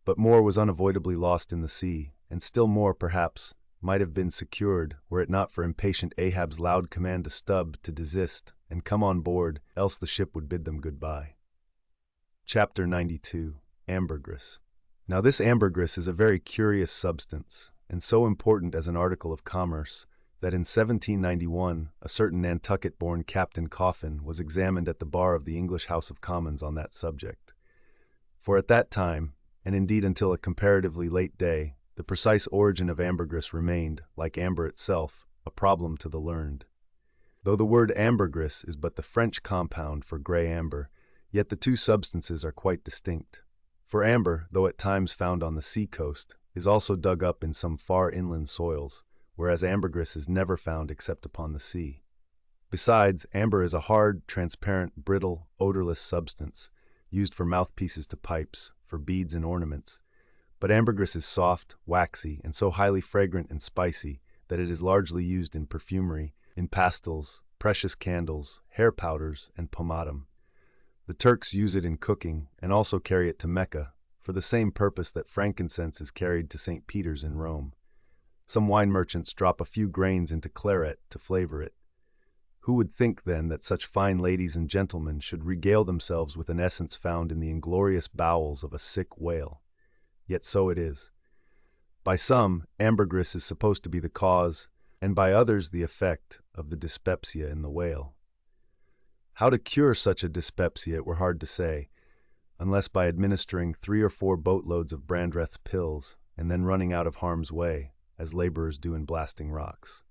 but more was unavoidably lost in the sea, and still more, perhaps, might have been secured were it not for impatient Ahab's loud command to Stubb to desist and come on board, else the ship would bid them goodbye. Chapter 92. Ambergris. Now this ambergris is a very curious substance, and so important as an article of commerce, that in 1791 a certain Nantucket-born Captain Coffin was examined at the bar of the English House of Commons on that subject. For at that time, and indeed until a comparatively late day, the precise origin of ambergris remained, like amber itself, a problem to the learned. Though the word ambergris is but the French compound for gray amber, yet the two substances are quite distinct. For amber, though at times found on the sea-coast, is also dug up in some far inland soils, whereas ambergris is never found except upon the sea. Besides, amber is a hard, transparent, brittle, odorless substance, used for mouthpieces to pipes, for beads and ornaments. But ambergris is soft, waxy, and so highly fragrant and spicy that it is largely used in perfumery, in pastils, precious candles, hair powders, and pomatum. The Turks use it in cooking and also carry it to Mecca, for the same purpose that frankincense is carried to St. Peter's in Rome. Some wine merchants drop a few grains into claret to flavor it. Who would think, then, that such fine ladies and gentlemen should regale themselves with an essence found in the inglorious bowels of a sick whale? Yet so it is. By some, ambergris is supposed to be the cause, and by others the effect, of the dyspepsia in the whale. How to cure such a dyspepsia it were hard to say, unless by administering 3 or 4 boatloads of Brandreth's pills and then running out of harm's way, as laborers do in blasting rocks.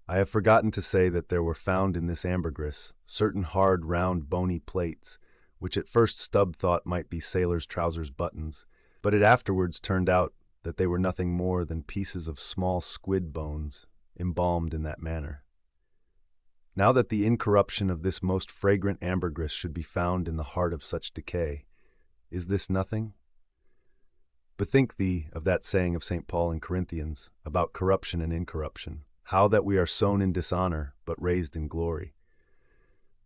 I have forgotten to say that there were found in this ambergris certain hard, round, bony plates, which at first Stubb thought might be sailors' trousers buttons, but it afterwards turned out that they were nothing more than pieces of small squid bones, embalmed in that manner. Now that the incorruption of this most fragrant ambergris should be found in the heart of such decay, is this nothing? Bethink thee of that saying of St. Paul in Corinthians about corruption and incorruption, how that we are sown in dishonor, but raised in glory.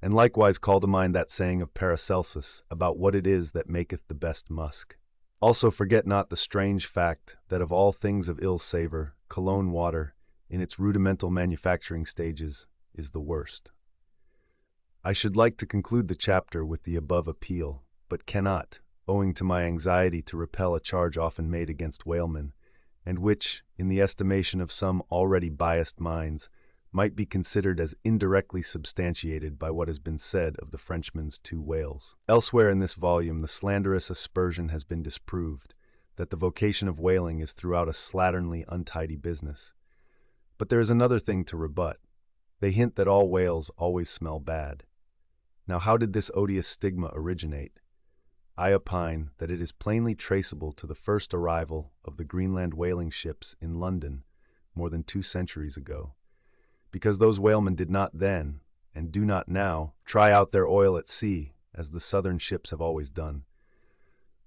And likewise call to mind that saying of Paracelsus about what it is that maketh the best musk. Also forget not the strange fact that of all things of ill savor, cologne water, in its rudimental manufacturing stages, is the worst. I should like to conclude the chapter with the above appeal, but cannot, owing to my anxiety to repel a charge often made against whalemen, and which, in the estimation of some already biased minds, might be considered as indirectly substantiated by what has been said of the Frenchman's 2 whales. Elsewhere in this volume the slanderous aspersion has been disproved, that the vocation of whaling is throughout a slatternly, untidy business. But there is another thing to rebut. They hint that all whales always smell bad. Now how did this odious stigma originate? I opine that it is plainly traceable to the first arrival of the Greenland whaling ships in London more than 2 centuries ago, because those whalemen did not then, and do not now, try out their oil at sea, as the southern ships have always done,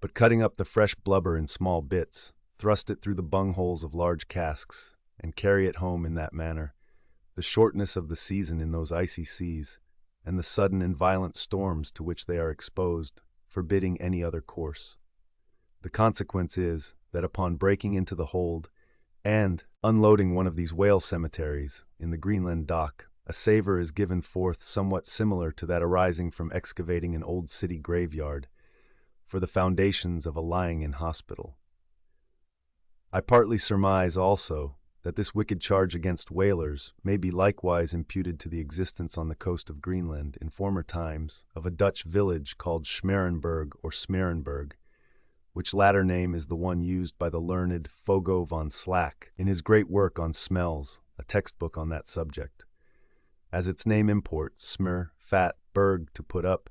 but cutting up the fresh blubber in small bits, thrust it through the bungholes of large casks, and carry it home in that manner, the shortness of the season in those icy seas, and the sudden and violent storms to which they are exposed, forbidding any other course. The consequence is that upon breaking into the hold and unloading one of these whale cemeteries in the Greenland dock, a savor is given forth somewhat similar to that arising from excavating an old city graveyard for the foundations of a lying-in hospital. I partly surmise also that this wicked charge against whalers may be likewise imputed to the existence on the coast of Greenland in former times of a Dutch village called Schmerenberg or Smerenberg, which latter name is the one used by the learned Fogo von Slack in his great work on smells, a textbook on that subject. As its name imports, smir, fat, berg, to put up,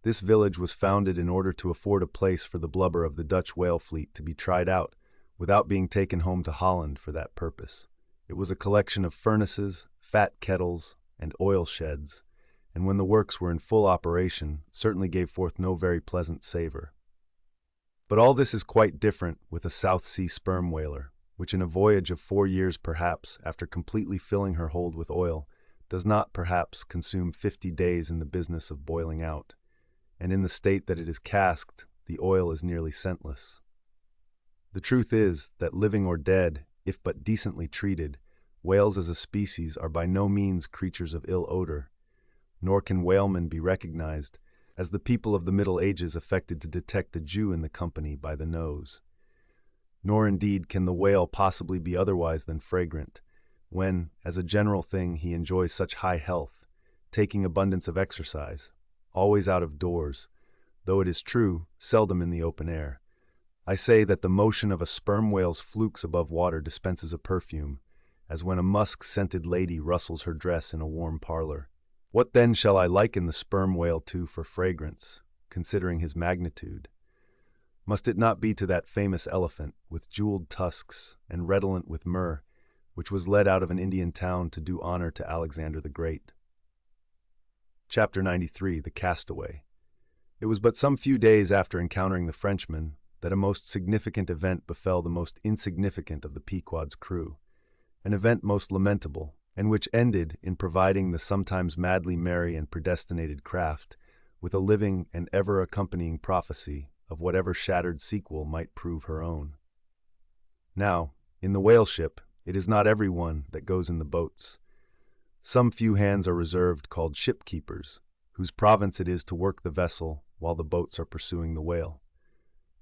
this village was founded in order to afford a place for the blubber of the Dutch whale fleet to be tried out, without being taken home to Holland for that purpose. It was a collection of furnaces, fat kettles, and oil sheds, and when the works were in full operation, certainly gave forth no very pleasant savor. But all this is quite different with a South Sea sperm whaler, which in a voyage of 4 years perhaps, after completely filling her hold with oil, does not perhaps consume 50 days in the business of boiling out, and in the state that it is casked, the oil is nearly scentless. The truth is that living or dead, if but decently treated, whales as a species are by no means creatures of ill odor, nor can whalemen be recognized, as the people of the Middle Ages affected to detect a Jew in the company by the nose. Nor indeed can the whale possibly be otherwise than fragrant, when, as a general thing, he enjoys such high health, taking abundance of exercise, always out of doors, though it is true, seldom in the open air. I say that the motion of a sperm whale's flukes above water dispenses a perfume, as when a musk-scented lady rustles her dress in a warm parlor. What then shall I liken the sperm whale to for fragrance, considering his magnitude? Must it not be to that famous elephant, with jeweled tusks and redolent with myrrh, which was led out of an Indian town to do honor to Alexander the Great? Chapter 93, The Castaway. It was but some few days after encountering the Frenchman that a most significant event befell the most insignificant of the Pequod's crew, an event most lamentable, and which ended in providing the sometimes madly merry and predestinated craft with a living and ever-accompanying prophecy of whatever shattered sequel might prove her own. Now, in the whale ship, it is not every one that goes in the boats. Some few hands are reserved called shipkeepers, whose province it is to work the vessel while the boats are pursuing the whale.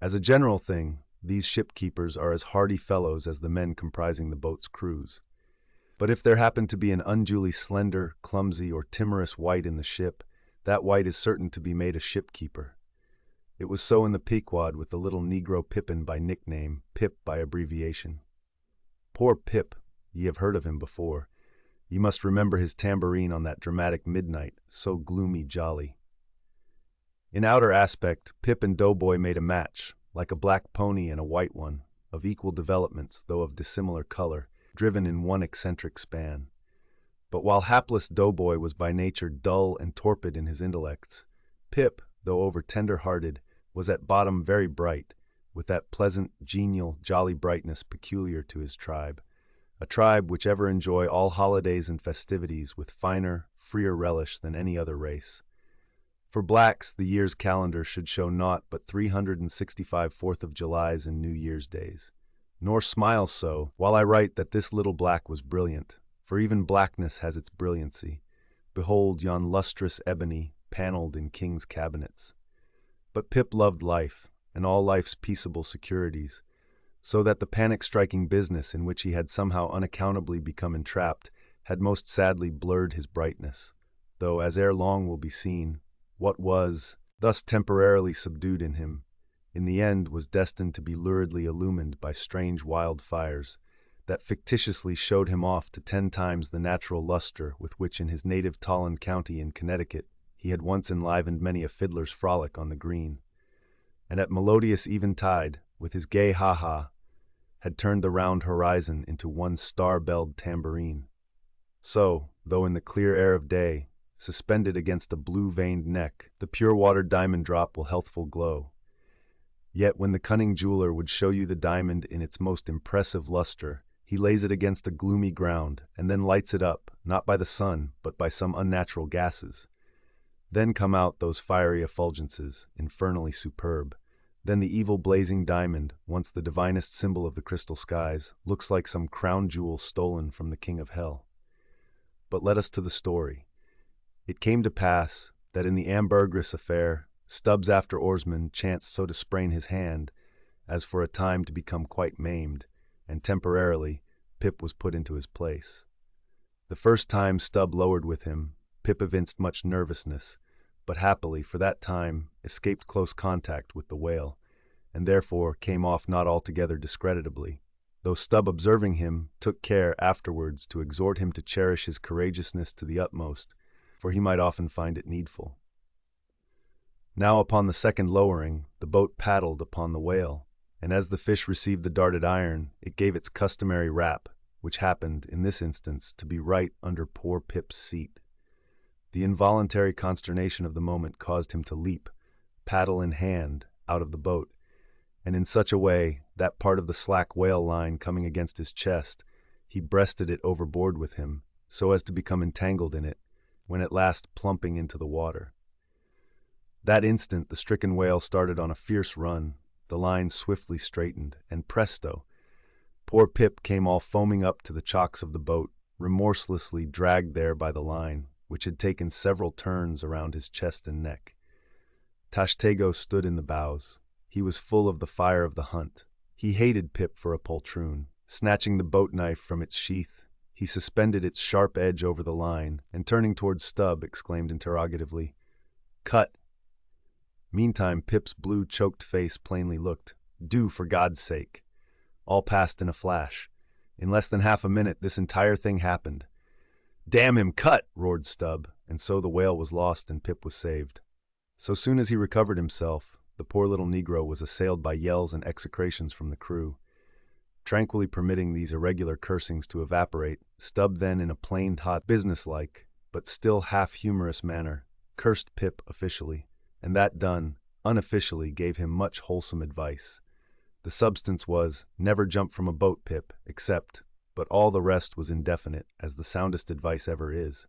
As a general thing, these shipkeepers are as hardy fellows as the men comprising the boat's crews. But if there happen to be an unduly slender, clumsy, or timorous wight in the ship, that wight is certain to be made a shipkeeper. It was so in the Pequod with the little Negro Pippin by nickname, Pip by abbreviation. Poor Pip, ye have heard of him before. Ye must remember his tambourine on that dramatic midnight, so gloomy jolly. In outer aspect, Pip and Doughboy made a match, like a black pony and a white one, of equal developments, though of dissimilar color, driven in one eccentric span. But while hapless Doughboy was by nature dull and torpid in his intellects, Pip, though over-tender-hearted, was at bottom very bright, with that pleasant, genial, jolly brightness peculiar to his tribe, a tribe which ever enjoy all holidays and festivities with finer, freer relish than any other race. For blacks, the year's calendar should show naught but 365 Fourth of Julys and New Year's days. Nor smile so, while I write that this little black was brilliant, for even blackness has its brilliancy. Behold yon lustrous ebony, panelled in kings' cabinets. But Pip loved life, and all life's peaceable securities, so that the panic-striking business in which he had somehow unaccountably become entrapped had most sadly blurred his brightness, though, as ere long will be seen, what was, thus temporarily subdued in him, in the end was destined to be luridly illumined by strange wild fires, that fictitiously showed him off to 10 times the natural luster with which in his native Tolland County in Connecticut he had once enlivened many a fiddler's frolic on the green, and at melodious eventide, with his gay ha-ha, had turned the round horizon into one star-belled tambourine. So, though in the clear air of day, suspended against a blue-veined neck, the pure-water diamond drop will healthful glow, yet when the cunning jeweler would show you the diamond in its most impressive luster, he lays it against a gloomy ground, and then lights it up, not by the sun, but by some unnatural gases. Then come out those fiery effulgences, infernally superb. Then the evil blazing diamond, once the divinest symbol of the crystal skies, looks like some crown jewel stolen from the king of hell. But let us to the story. It came to pass that in the ambergris affair, Stubbs after oarsman chanced so to sprain his hand, as for a time to become quite maimed, and temporarily Pip was put into his place. The first time Stubb lowered with him, Pip evinced much nervousness, but happily, for that time, escaped close contact with the whale, and therefore came off not altogether discreditably, though Stubb, observing him, took care afterwards to exhort him to cherish his courageousness to the utmost, for he might often find it needful. Now upon the second lowering, the boat paddled upon the whale, and as the fish received the darted iron, it gave its customary rap, which happened, in this instance, to be right under poor Pip's seat. The involuntary consternation of the moment caused him to leap, paddle in hand, out of the boat, and in such a way, that part of the slack whale line coming against his chest, he breasted it overboard with him, so as to become entangled in it, when at last plumping into the water. That instant the stricken whale started on a fierce run, the line swiftly straightened, and presto! Poor Pip came all foaming up to the chocks of the boat, remorselessly dragged there by the line, which had taken several turns around his chest and neck. Tashtego stood in the bows. He was full of the fire of the hunt. He hated Pip for a poltroon. Snatching the boat knife from its sheath, he suspended its sharp edge over the line, and turning towards Stubb, exclaimed interrogatively, "Cut!" Meantime, Pip's blue, choked face plainly looked, "Do, for God's sake!" All passed in a flash. In less than half a minute, this entire thing happened. "Damn him, cut!" roared Stubb, and so the whale was lost and Pip was saved. So soon as he recovered himself, the poor little Negro was assailed by yells and execrations from the crew. Tranquilly permitting these irregular cursings to evaporate, Stubb then, in a plain, hot, businesslike, but still half-humorous manner, cursed Pip officially, and that done, unofficially gave him much wholesome advice. The substance was, never jump from a boat, Pip, except, but all the rest was indefinite, as the soundest advice ever is.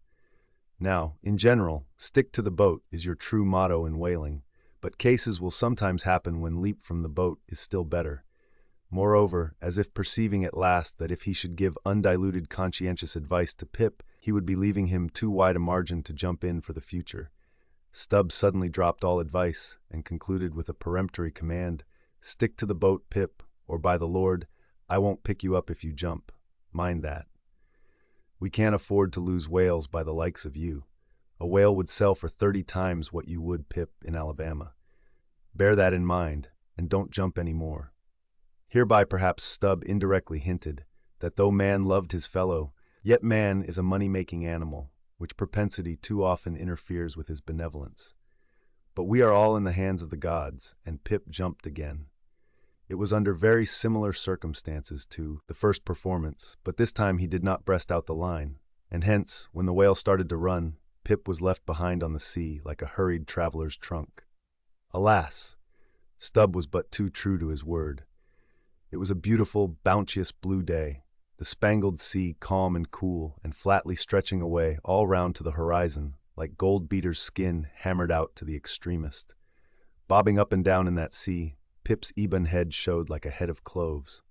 Now, in general, stick to the boat is your true motto in whaling, but cases will sometimes happen when leap from the boat is still better. Moreover, as if perceiving at last that if he should give undiluted conscientious advice to Pip, he would be leaving him too wide a margin to jump in for the future, Stubb suddenly dropped all advice and concluded with a peremptory command, "Stick to the boat, Pip, or by the Lord, I won't pick you up if you jump. Mind that. We can't afford to lose whales by the likes of you. A whale would sell for 30 times what you would, Pip, in Alabama. Bear that in mind, and don't jump any more." Hereby perhaps Stubb indirectly hinted that though man loved his fellow, yet man is a money-making animal, which propensity too often interferes with his benevolence. But we are all in the hands of the gods, and Pip jumped again. It was under very similar circumstances to the first performance, but this time he did not breast out the line, and hence, when the whale started to run, Pip was left behind on the sea like a hurried traveler's trunk. Alas! Stubb was but too true to his word. It was a beautiful, bounteous blue day, the spangled sea calm and cool and flatly stretching away all round to the horizon, like gold beater's skin hammered out to the extremest. Bobbing up and down in that sea, Pip's ebon head showed like a head of cloves.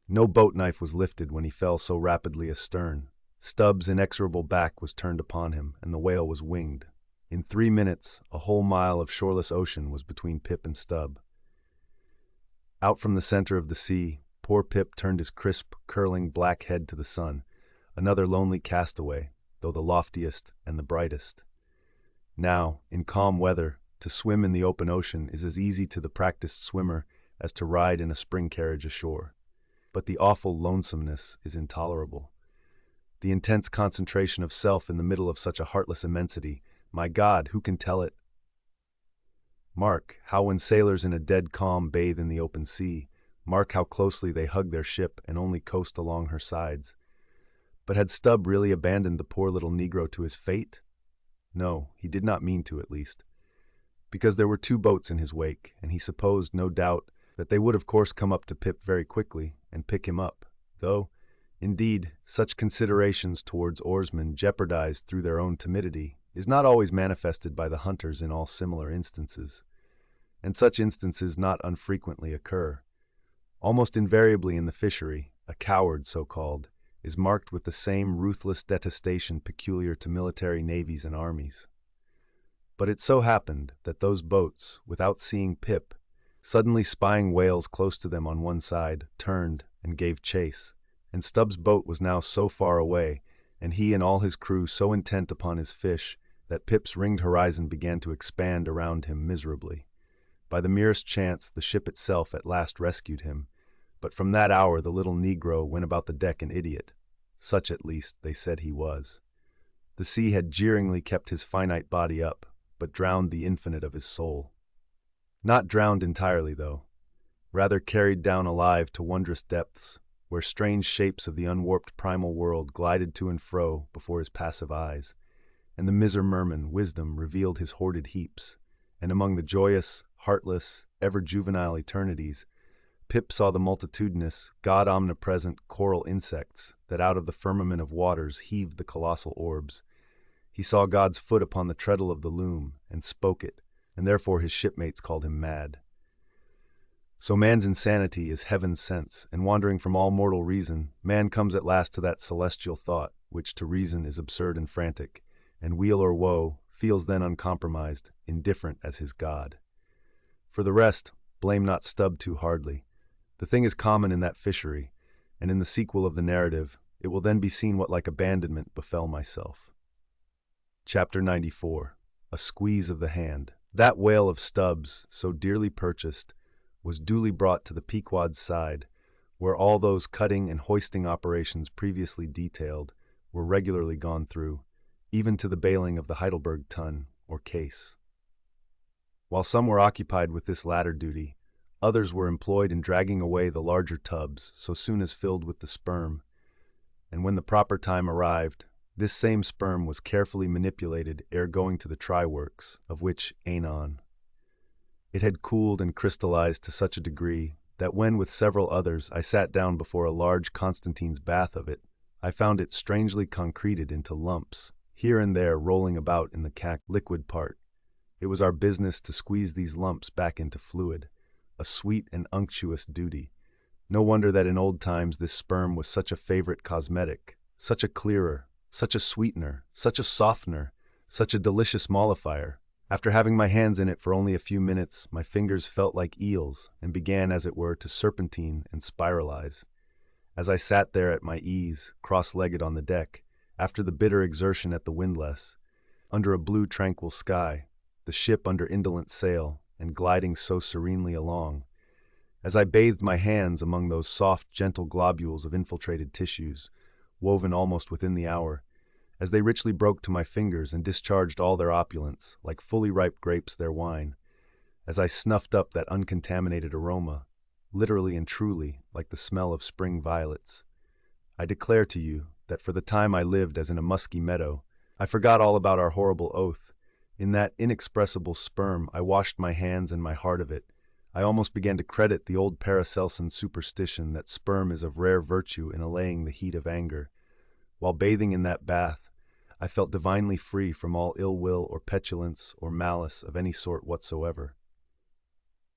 No boat knife was lifted when he fell so rapidly astern. Stubb's inexorable back was turned upon him, and the whale was winged. In 3 minutes, a whole mile of shoreless ocean was between Pip and Stubb. Out from the center of the sea, poor Pip turned his crisp, curling black head to the sun, another lonely castaway, though the loftiest and the brightest. Now, in calm weather, to swim in the open ocean is as easy to the practiced swimmer as to ride in a spring carriage ashore. But the awful lonesomeness is intolerable. The intense concentration of self in the middle of such a heartless immensity, my God, who can tell it? Mark how when sailors in a dead calm bathe in the open sea, mark how closely they hug their ship and only coast along her sides. But had Stubb really abandoned the poor little Negro to his fate? No, he did not mean to, at least. Because there were 2 boats in his wake, and he supposed, no doubt, that they would of course come up to Pip very quickly and pick him up, though, indeed, such considerations towards oarsmen jeopardized through their own timidity is not always manifested by the hunters in all similar instances, and such instances not unfrequently occur. Almost invariably in the fishery, a coward, so-called, is marked with the same ruthless detestation peculiar to military navies and armies. But it so happened that those boats, without seeing Pip, suddenly spying whales close to them on one side, turned and gave chase, and Stubb's boat was now so far away, and he and all his crew so intent upon his fish, that Pip's ringed horizon began to expand around him miserably. By the merest chance, the ship itself at last rescued him, but from that hour the little Negro went about the deck an idiot. Such, at least, they said he was. The sea had jeeringly kept his finite body up, but drowned the infinite of his soul. Not drowned entirely, though. Rather carried down alive to wondrous depths, where strange shapes of the unwarped primal world glided to and fro before his passive eyes, and the miser-merman wisdom revealed his hoarded heaps, and among the joyous, heartless, ever-juvenile eternities, Pip saw the multitudinous, God-omnipresent coral insects that out of the firmament of waters heaved the colossal orbs. He saw God's foot upon the treadle of the loom, and spoke it, and therefore his shipmates called him mad. So man's insanity is heaven's sense, and wandering from all mortal reason, man comes at last to that celestial thought, which to reason is absurd and frantic, and weal or woe feels then uncompromised, indifferent as his God. For the rest, blame not Stubb too hardly. The thing is common in that fishery, and in the sequel of the narrative, it will then be seen what like abandonment befell myself. Chapter 94. A Squeeze of the Hand. That whale of Stubb's, so dearly purchased, was duly brought to the Pequod's side, where all those cutting and hoisting operations previously detailed were regularly gone through, even to the bailing of the Heidelberg tun, or case. While some were occupied with this latter duty, others were employed in dragging away the larger tubs so soon as filled with the sperm, and when the proper time arrived, this same sperm was carefully manipulated ere going to the try-works, of which anon. It had cooled and crystallized to such a degree that when, with several others, I sat down before a large Constantine's bath of it, I found it strangely concreted into lumps, here and there rolling about in the liquid part. It was our business to squeeze these lumps back into fluid, a sweet and unctuous duty. No wonder that in old times this sperm was such a favorite cosmetic, such a clearer, such a sweetener, such a softener, such a delicious mollifier. After having my hands in it for only a few minutes, my fingers felt like eels and began, as it were, to serpentine and spiralize. As I sat there at my ease, cross-legged on the deck, after the bitter exertion at the windlass, under a blue tranquil sky, the ship under indolent sail, and gliding so serenely along, as I bathed my hands among those soft, gentle globules of infiltrated tissues, woven almost within the hour, as they richly broke to my fingers and discharged all their opulence, like fully ripe grapes their wine, as I snuffed up that uncontaminated aroma, literally and truly like the smell of spring violets, I declare to you that for the time I lived as in a musky meadow, I forgot all about our horrible oath. In that inexpressible sperm I washed my hands and my heart of it. I almost began to credit the old Paracelsan superstition that sperm is of rare virtue in allaying the heat of anger. While bathing in that bath, I felt divinely free from all ill will or petulance or malice of any sort whatsoever.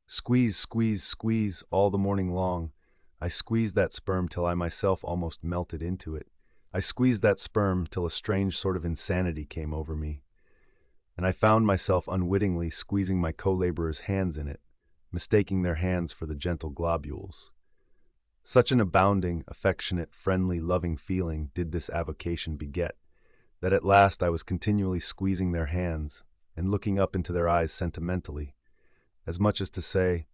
Squeeze, squeeze, squeeze all the morning long. I squeezed that sperm till I myself almost melted into it. I squeezed that sperm till a strange sort of insanity came over me, and I found myself unwittingly squeezing my co-laborers' hands in it, mistaking their hands for the gentle globules. Such an abounding, affectionate, friendly, loving feeling did this avocation beget, that at last I was continually squeezing their hands and looking up into their eyes sentimentally, as much as to say,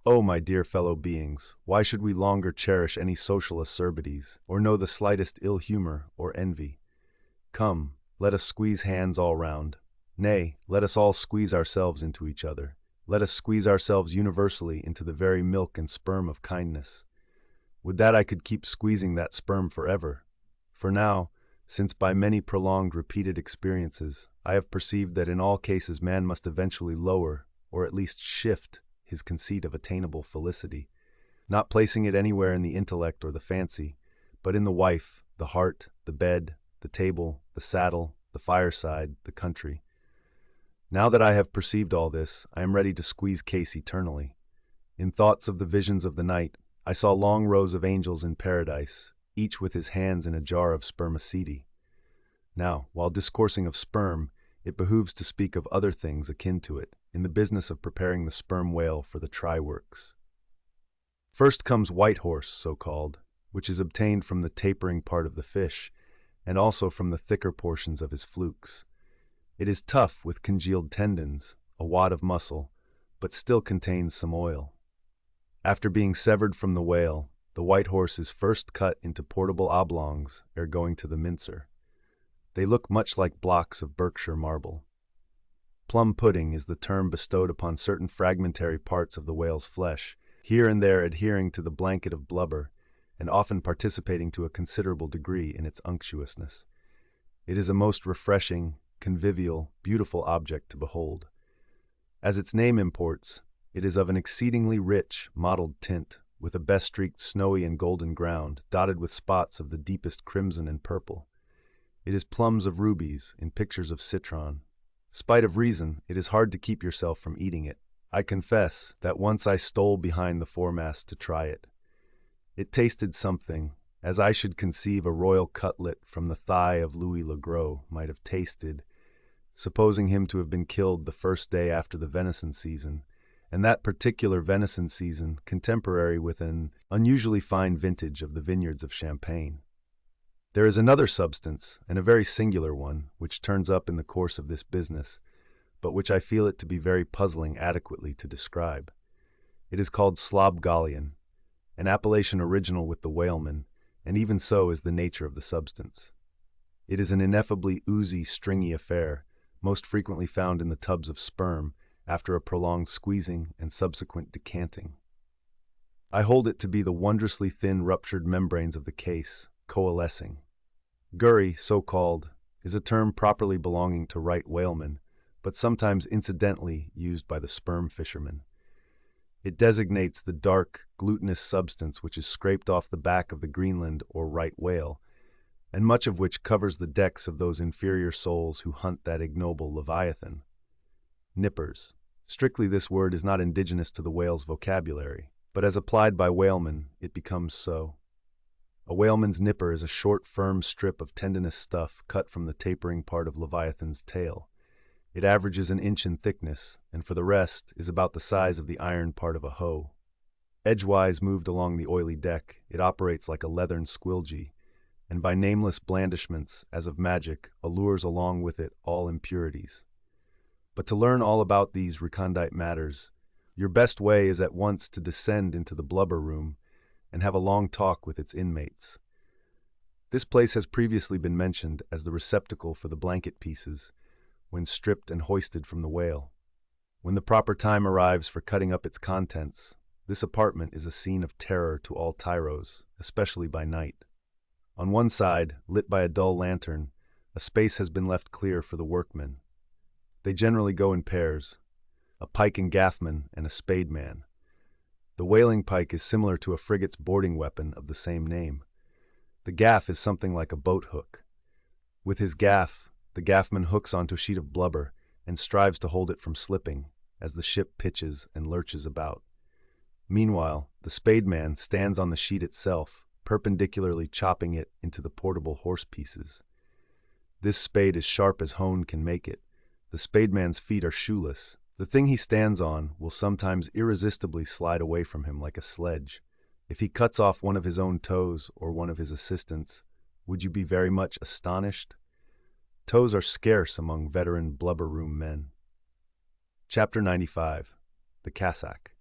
"Oh, my dear fellow beings, why should we longer cherish any social acerbities, or know the slightest ill humor or envy? Come, let us squeeze hands all round. Nay, let us all squeeze ourselves into each other. Let us squeeze ourselves universally into the very milk and sperm of kindness. Would that I could keep squeezing that sperm forever. For now, since by many prolonged, repeated experiences, I have perceived that in all cases man must eventually lower, or at least shift, his conceit of attainable felicity, not placing it anywhere in the intellect or the fancy, but in the wife, the heart, the bed, the table, the saddle, the fireside, the country. Now that I have perceived all this, I am ready to squeeze Case eternally. In thoughts of the visions of the night, I saw long rows of angels in paradise, each with his hands in a jar of spermaceti. Now, while discoursing of sperm, it behooves to speak of other things akin to it, in the business of preparing the sperm whale for the try-works. First comes white horse, so-called, which is obtained from the tapering part of the fish, and also from the thicker portions of his flukes. It is tough with congealed tendons, a wad of muscle, but still contains some oil. After being severed from the whale, the white horse is first cut into portable oblongs ere going to the mincer. They look much like blocks of Berkshire marble. Plum pudding is the term bestowed upon certain fragmentary parts of the whale's flesh, here and there adhering to the blanket of blubber, and often participating to a considerable degree in its unctuousness. It is a most refreshing, convivial, beautiful object to behold. As its name imports, it is of an exceedingly rich, mottled tint, with a best-streaked snowy and golden ground, dotted with spots of the deepest crimson and purple. It is plums of rubies in pictures of citron. Spite of reason, it is hard to keep yourself from eating it. I confess that once I stole behind the foremast to try it. It tasted something, as I should conceive a royal cutlet from the thigh of Louis le Gros might have tasted, supposing him to have been killed the first day after the venison season, and that particular venison season contemporary with an unusually fine vintage of the vineyards of Champagne. There is another substance, and a very singular one, which turns up in the course of this business, but which I feel it to be very puzzling adequately to describe. It is called slobgollion. an appellation original with the whalemen, and even so is the nature of the substance. It is an ineffably oozy, stringy affair, most frequently found in the tubs of sperm after a prolonged squeezing and subsequent decanting. I hold it to be the wondrously thin ruptured membranes of the case, coalescing. Gurry, so called, is a term properly belonging to right whalemen, but sometimes incidentally used by the sperm fishermen. It designates the dark, glutinous substance which is scraped off the back of the Greenland or right whale, and much of which covers the decks of those inferior souls who hunt that ignoble leviathan. Nippers. Strictly, this word is not indigenous to the whale's vocabulary, but as applied by whalemen, it becomes so. A whaleman's nipper is a short, firm strip of tendinous stuff cut from the tapering part of leviathan's tail. It averages an inch in thickness, and for the rest is about the size of the iron part of a hoe. Edgewise moved along the oily deck, it operates like a leathern squilgee, and by nameless blandishments, as of magic, allures along with it all impurities. But to learn all about these recondite matters, your best way is at once to descend into the blubber room and have a long talk with its inmates. This place has previously been mentioned as the receptacle for the blanket pieces, when stripped and hoisted from the whale. When the proper time arrives for cutting up its contents, this apartment is a scene of terror to all tyros, especially by night. On one side, lit by a dull lantern, a space has been left clear for the workmen. They generally go in pairs, a pike and gaffman and a spademan. The whaling pike is similar to a frigate's boarding weapon of the same name. The gaff is something like a boat hook. With his gaff, the gaffman hooks onto a sheet of blubber and strives to hold it from slipping as the ship pitches and lurches about. Meanwhile, the spademan stands on the sheet itself, perpendicularly chopping it into the portable horse pieces. This spade is sharp as hone can make it. The spademan's feet are shoeless. The thing he stands on will sometimes irresistibly slide away from him like a sledge. If he cuts off one of his own toes or one of his assistants, would you be very much astonished? Toes are scarce among veteran blubber room men. Chapter 95. The Cassack.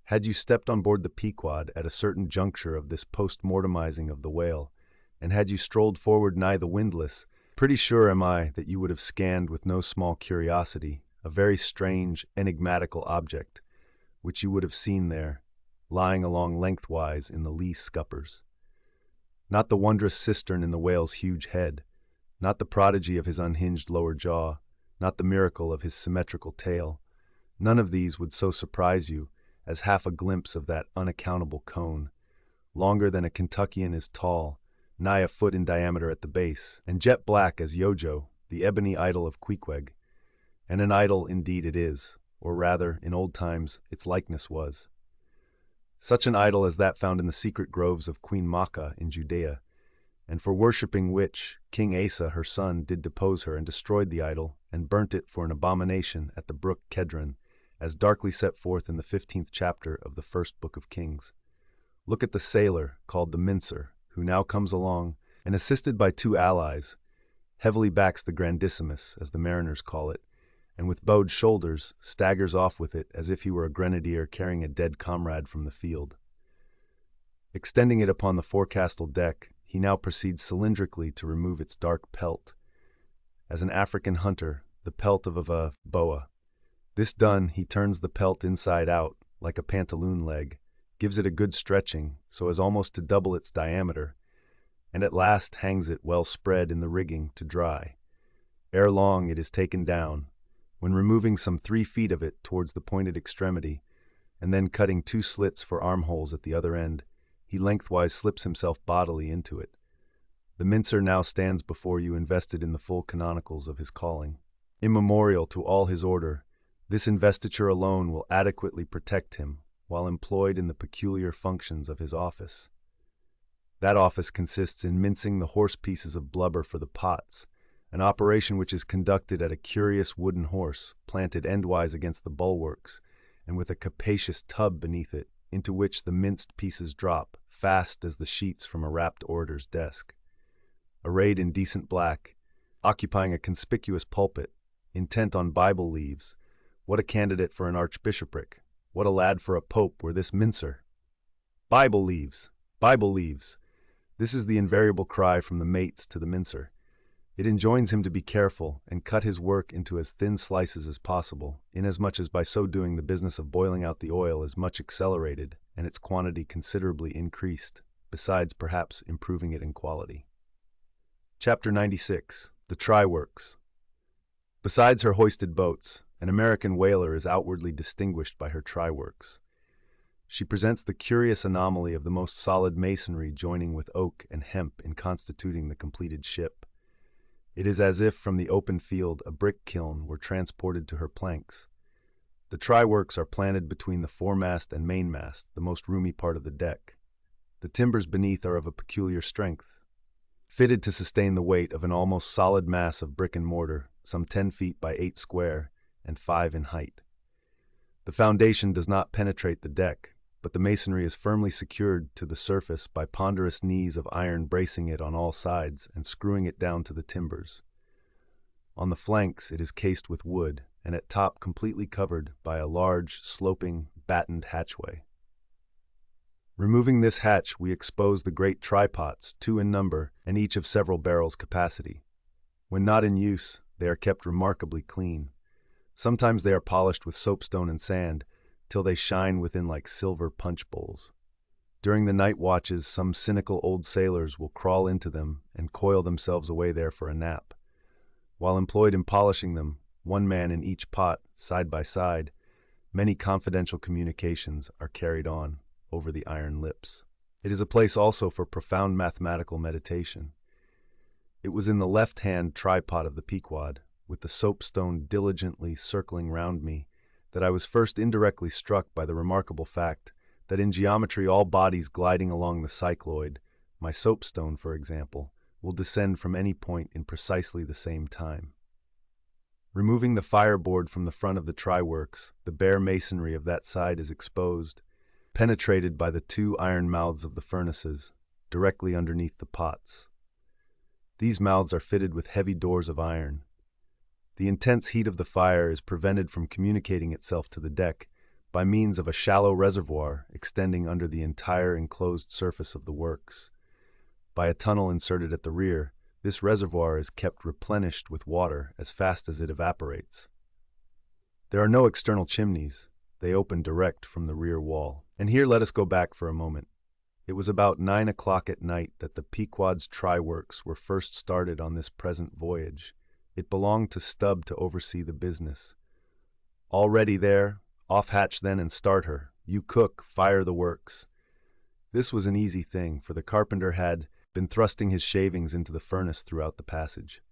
Had you stepped on board the Pequod at a certain juncture of this post-mortemizing of the whale, and had you strolled forward nigh the windlass, pretty sure am I that you would have scanned with no small curiosity a very strange, enigmatical object, which you would have seen there, lying along lengthwise in the lee scuppers. Not the wondrous cistern in the whale's huge head, not the prodigy of his unhinged lower jaw, not the miracle of his symmetrical tail. None of these would so surprise you as half a glimpse of that unaccountable cone, longer than a Kentuckian is tall, nigh a foot in diameter at the base, and jet black as Yojo, the ebony idol of Queequeg. And an idol indeed it is, or rather, in old times, its likeness was. Such an idol as that found in the secret groves of Queen Maacah in Judea, and for worshipping which King Asa her son did depose her and destroyed the idol, and burnt it for an abomination at the brook Kedron, as darkly set forth in the 15th chapter of the first book of Kings. Look at the sailor, called the mincer, who now comes along, and assisted by two allies, heavily backs the grandissimus, as the mariners call it, and with bowed shoulders staggers off with it as if he were a grenadier carrying a dead comrade from the field. Extending it upon the forecastle deck, he now proceeds cylindrically to remove its dark pelt. As an African hunter, the pelt of a boa. This done, he turns the pelt inside out, like a pantaloon leg, gives it a good stretching, so as almost to double its diameter, and at last hangs it well spread in the rigging to dry. Ere long it is taken down, when removing some 3 feet of it towards the pointed extremity, and then cutting 2 slits for armholes at the other end, he lengthwise slips himself bodily into it. The mincer now stands before you invested in the full canonicals of his calling. Immemorial to all his order, this investiture alone will adequately protect him while employed in the peculiar functions of his office. That office consists in mincing the horse pieces of blubber for the pots, an operation which is conducted at a curious wooden horse planted endwise against the bulwarks, and with a capacious tub beneath it, into which the minced pieces drop, fast as the sheets from a wrapped orator's desk. Arrayed in decent black, occupying a conspicuous pulpit, intent on Bible leaves, what a candidate for an archbishopric, what a lad for a pope were this mincer! Bible leaves! Bible leaves! This is the invariable cry from the mates to the mincer. It enjoins him to be careful and cut his work into as thin slices as possible, inasmuch as by so doing the business of boiling out the oil is much accelerated and its quantity considerably increased, besides perhaps improving it in quality. Chapter 96. The Try-Works. Besides her hoisted boats, an American whaler is outwardly distinguished by her try-works. She presents the curious anomaly of the most solid masonry joining with oak and hemp in constituting the completed ship. It is as if from the open field a brick kiln were transported to her planks. The try-works are planted between the foremast and mainmast, the most roomy part of the deck. The timbers beneath are of a peculiar strength, fitted to sustain the weight of an almost solid mass of brick and mortar, some 10 feet by 8 square and 5 in height. The foundation does not penetrate the deck, but the masonry is firmly secured to the surface by ponderous knees of iron bracing it on all sides and screwing it down to the timbers. On the flanks it is cased with wood, and at top completely covered by a large, sloping, battened hatchway. Removing this hatch, we expose the great try-pots, 2 in number, and each of several barrels' capacity. When not in use, they are kept remarkably clean. Sometimes they are polished with soapstone and sand, till they shine within like silver punch bowls. During the night watches, some cynical old sailors will crawl into them and coil themselves away there for a nap. While employed in polishing them, one man in each pot, side by side, many confidential communications are carried on over the iron lips. It is a place also for profound mathematical meditation. It was in the left-hand tripod of the Pequod, with the soapstone diligently circling round me, that I was first indirectly struck by the remarkable fact that in geometry all bodies gliding along the cycloid, my soapstone, for example, will descend from any point in precisely the same time. Removing the fireboard from the front of the try-works, the bare masonry of that side is exposed, penetrated by the 2 iron mouths of the furnaces, directly underneath the pots. These mouths are fitted with heavy doors of iron. The intense heat of the fire is prevented from communicating itself to the deck by means of a shallow reservoir extending under the entire enclosed surface of the works. By a tunnel inserted at the rear, this reservoir is kept replenished with water as fast as it evaporates. There are no external chimneys. They open direct from the rear wall. And here let us go back for a moment. It was about 9 o'clock at night that the Pequod's try-works were first started on this present voyage. It belonged to Stubb to oversee the business. All ready there, off hatch then and start her. You cook, fire the works. This was an easy thing, for the carpenter had been thrusting his shavings into the furnace throughout the passage.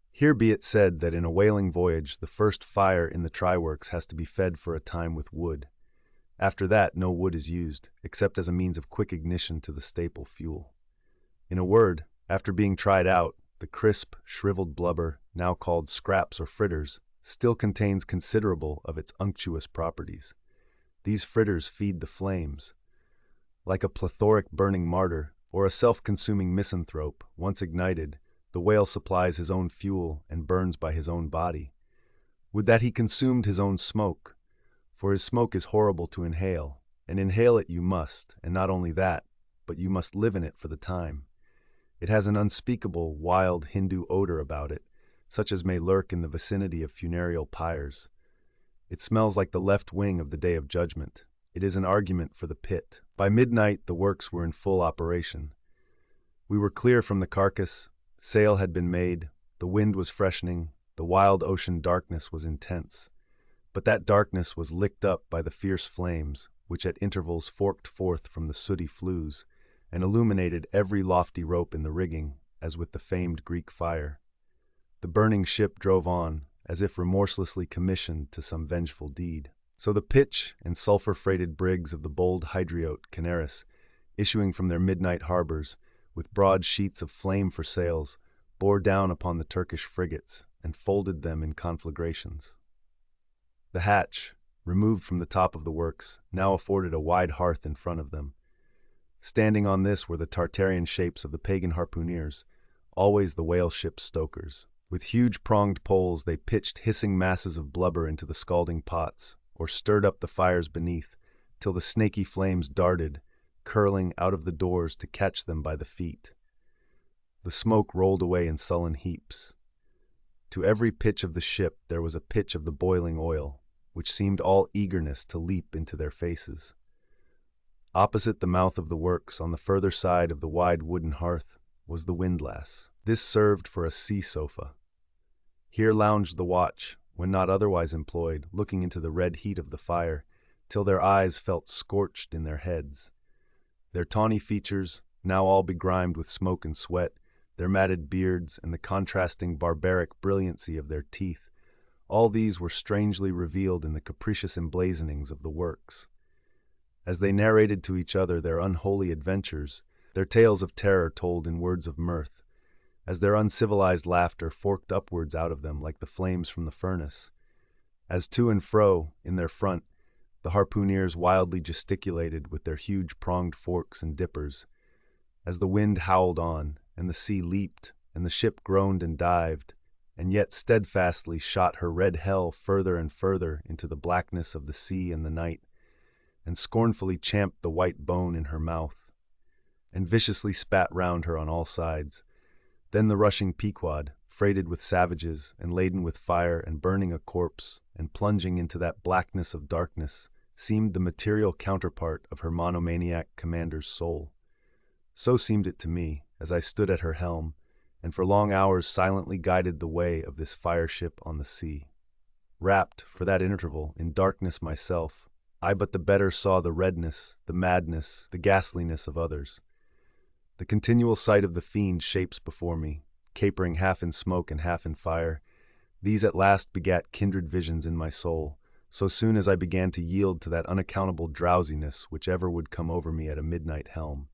Here be it said that in a whaling voyage the first fire in the try-works has to be fed for a time with wood. After that no wood is used, except as a means of quick ignition to the staple fuel. In a word, after being tried out, the crisp, shriveled blubber, now called scraps or fritters, still contains considerable of its unctuous properties. These fritters feed the flames. Like a plethoric burning martyr, or a self-consuming misanthrope, once ignited, the whale supplies his own fuel and burns by his own body. Would that he consumed his own smoke, for his smoke is horrible to inhale, and inhale it you must, and not only that, but you must live in it for the time. It has an unspeakable, wild Hindu odor about it, such as may lurk in the vicinity of funereal pyres. It smells like the left wing of the Day of Judgment. It is an argument for the pit. By midnight the works were in full operation. We were clear from the carcass, sail had been made, the wind was freshening, the wild ocean darkness was intense. But that darkness was licked up by the fierce flames, which at intervals forked forth from the sooty flues, and illuminated every lofty rope in the rigging, as with the famed Greek fire. The burning ship drove on, as if remorselessly commissioned to some vengeful deed. So the pitch and sulphur-freighted brigs of the bold Hydriote Canaris, issuing from their midnight harbors, with broad sheets of flame for sails, bore down upon the Turkish frigates, and folded them in conflagrations. The hatch, removed from the top of the works, now afforded a wide hearth in front of them. Standing on this were the Tartarian shapes of the pagan harpooneers, always the whale ship's stokers. With huge pronged poles they pitched hissing masses of blubber into the scalding pots, or stirred up the fires beneath, till the snaky flames darted, curling out of the doors to catch them by the feet. The smoke rolled away in sullen heaps. To every pitch of the ship there was a pitch of the boiling oil, which seemed all eagerness to leap into their faces. Opposite the mouth of the works, on the further side of the wide wooden hearth, was the windlass. This served for a sea sofa. Here lounged the watch, when not otherwise employed, looking into the red heat of the fire, till their eyes felt scorched in their heads. Their tawny features, now all begrimed with smoke and sweat, their matted beards, and the contrasting barbaric brilliancy of their teeth, all these were strangely revealed in the capricious emblazonings of the works. As they narrated to each other their unholy adventures, their tales of terror told in words of mirth, as their uncivilized laughter forked upwards out of them like the flames from the furnace, as to and fro, in their front, the harpooneers wildly gesticulated with their huge pronged forks and dippers, as the wind howled on, and the sea leaped, and the ship groaned and dived, and yet steadfastly shot her red hell further and further into the blackness of the sea and the night, and scornfully champed the white bone in her mouth, and viciously spat round her on all sides. Then the rushing Pequod, freighted with savages, and laden with fire, and burning a corpse, and plunging into that blackness of darkness, seemed the material counterpart of her monomaniac commander's soul. So seemed it to me, as I stood at her helm, and for long hours silently guided the way of this fire-ship on the sea. Wrapped, for that interval, in darkness myself, I but the better saw the redness, the madness, the ghastliness of others. The continual sight of the fiend shapes before me, capering half in smoke and half in fire, these at last begat kindred visions in my soul, so soon as I began to yield to that unaccountable drowsiness which ever would come over me at a midnight helm.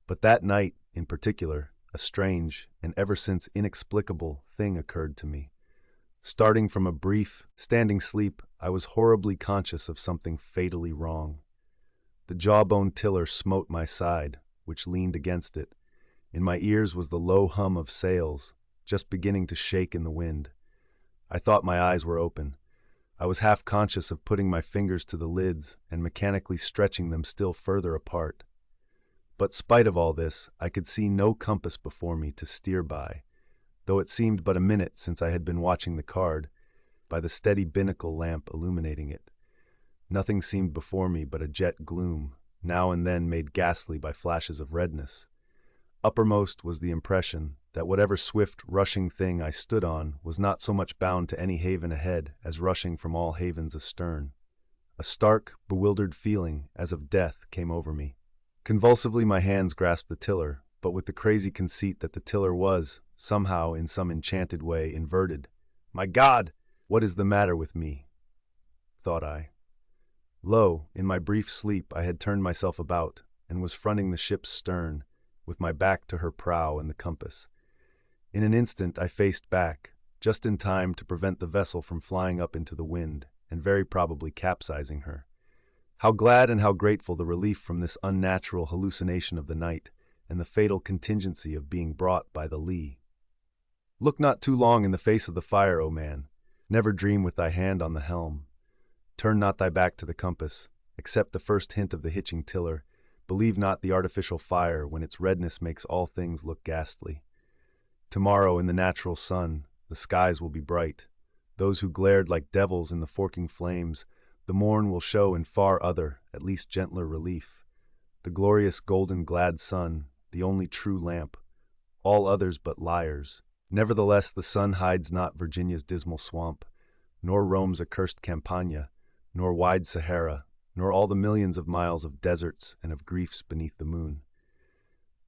But that night, in particular, a strange, and ever since inexplicable, thing occurred to me. Starting from a brief, standing sleep, I was horribly conscious of something fatally wrong. The jawbone tiller smote my side, which leaned against it. In my ears was the low hum of sails, just beginning to shake in the wind. I thought my eyes were open. I was half conscious of putting my fingers to the lids and mechanically stretching them still further apart. But spite of all this, I could see no compass before me to steer by, though it seemed but a minute since I had been watching the card, by the steady binnacle lamp illuminating it. Nothing seemed before me but a jet gloom, now and then made ghastly by flashes of redness. Uppermost was the impression that whatever swift, rushing thing I stood on was not so much bound to any haven ahead as rushing from all havens astern. A stark, bewildered feeling, as of death, came over me. Convulsively my hands grasped the tiller, but with the crazy conceit that the tiller was, somehow, in some enchanted way, inverted. My God! What is the matter with me? Thought I. Lo, in my brief sleep I had turned myself about, and was fronting the ship's stern, with my back to her prow and the compass. In an instant I faced back, just in time to prevent the vessel from flying up into the wind, and very probably capsizing her. How glad and how grateful the relief from this unnatural hallucination of the night, and the fatal contingency of being brought by the lee. Look not too long in the face of the fire, O man. Never dream with thy hand on the helm. Turn not thy back to the compass. Accept the first hint of the hitching tiller. Believe not the artificial fire when its redness makes all things look ghastly. Tomorrow in the natural sun, the skies will be bright. Those who glared like devils in the forking flames, the morn will show in far other, at least gentler relief. The glorious golden glad sun, the only true lamp, all others but liars. Nevertheless the sun hides not Virginia's dismal swamp, nor Rome's accursed Campagna, nor wide Sahara, nor all the millions of miles of deserts and of griefs beneath the moon.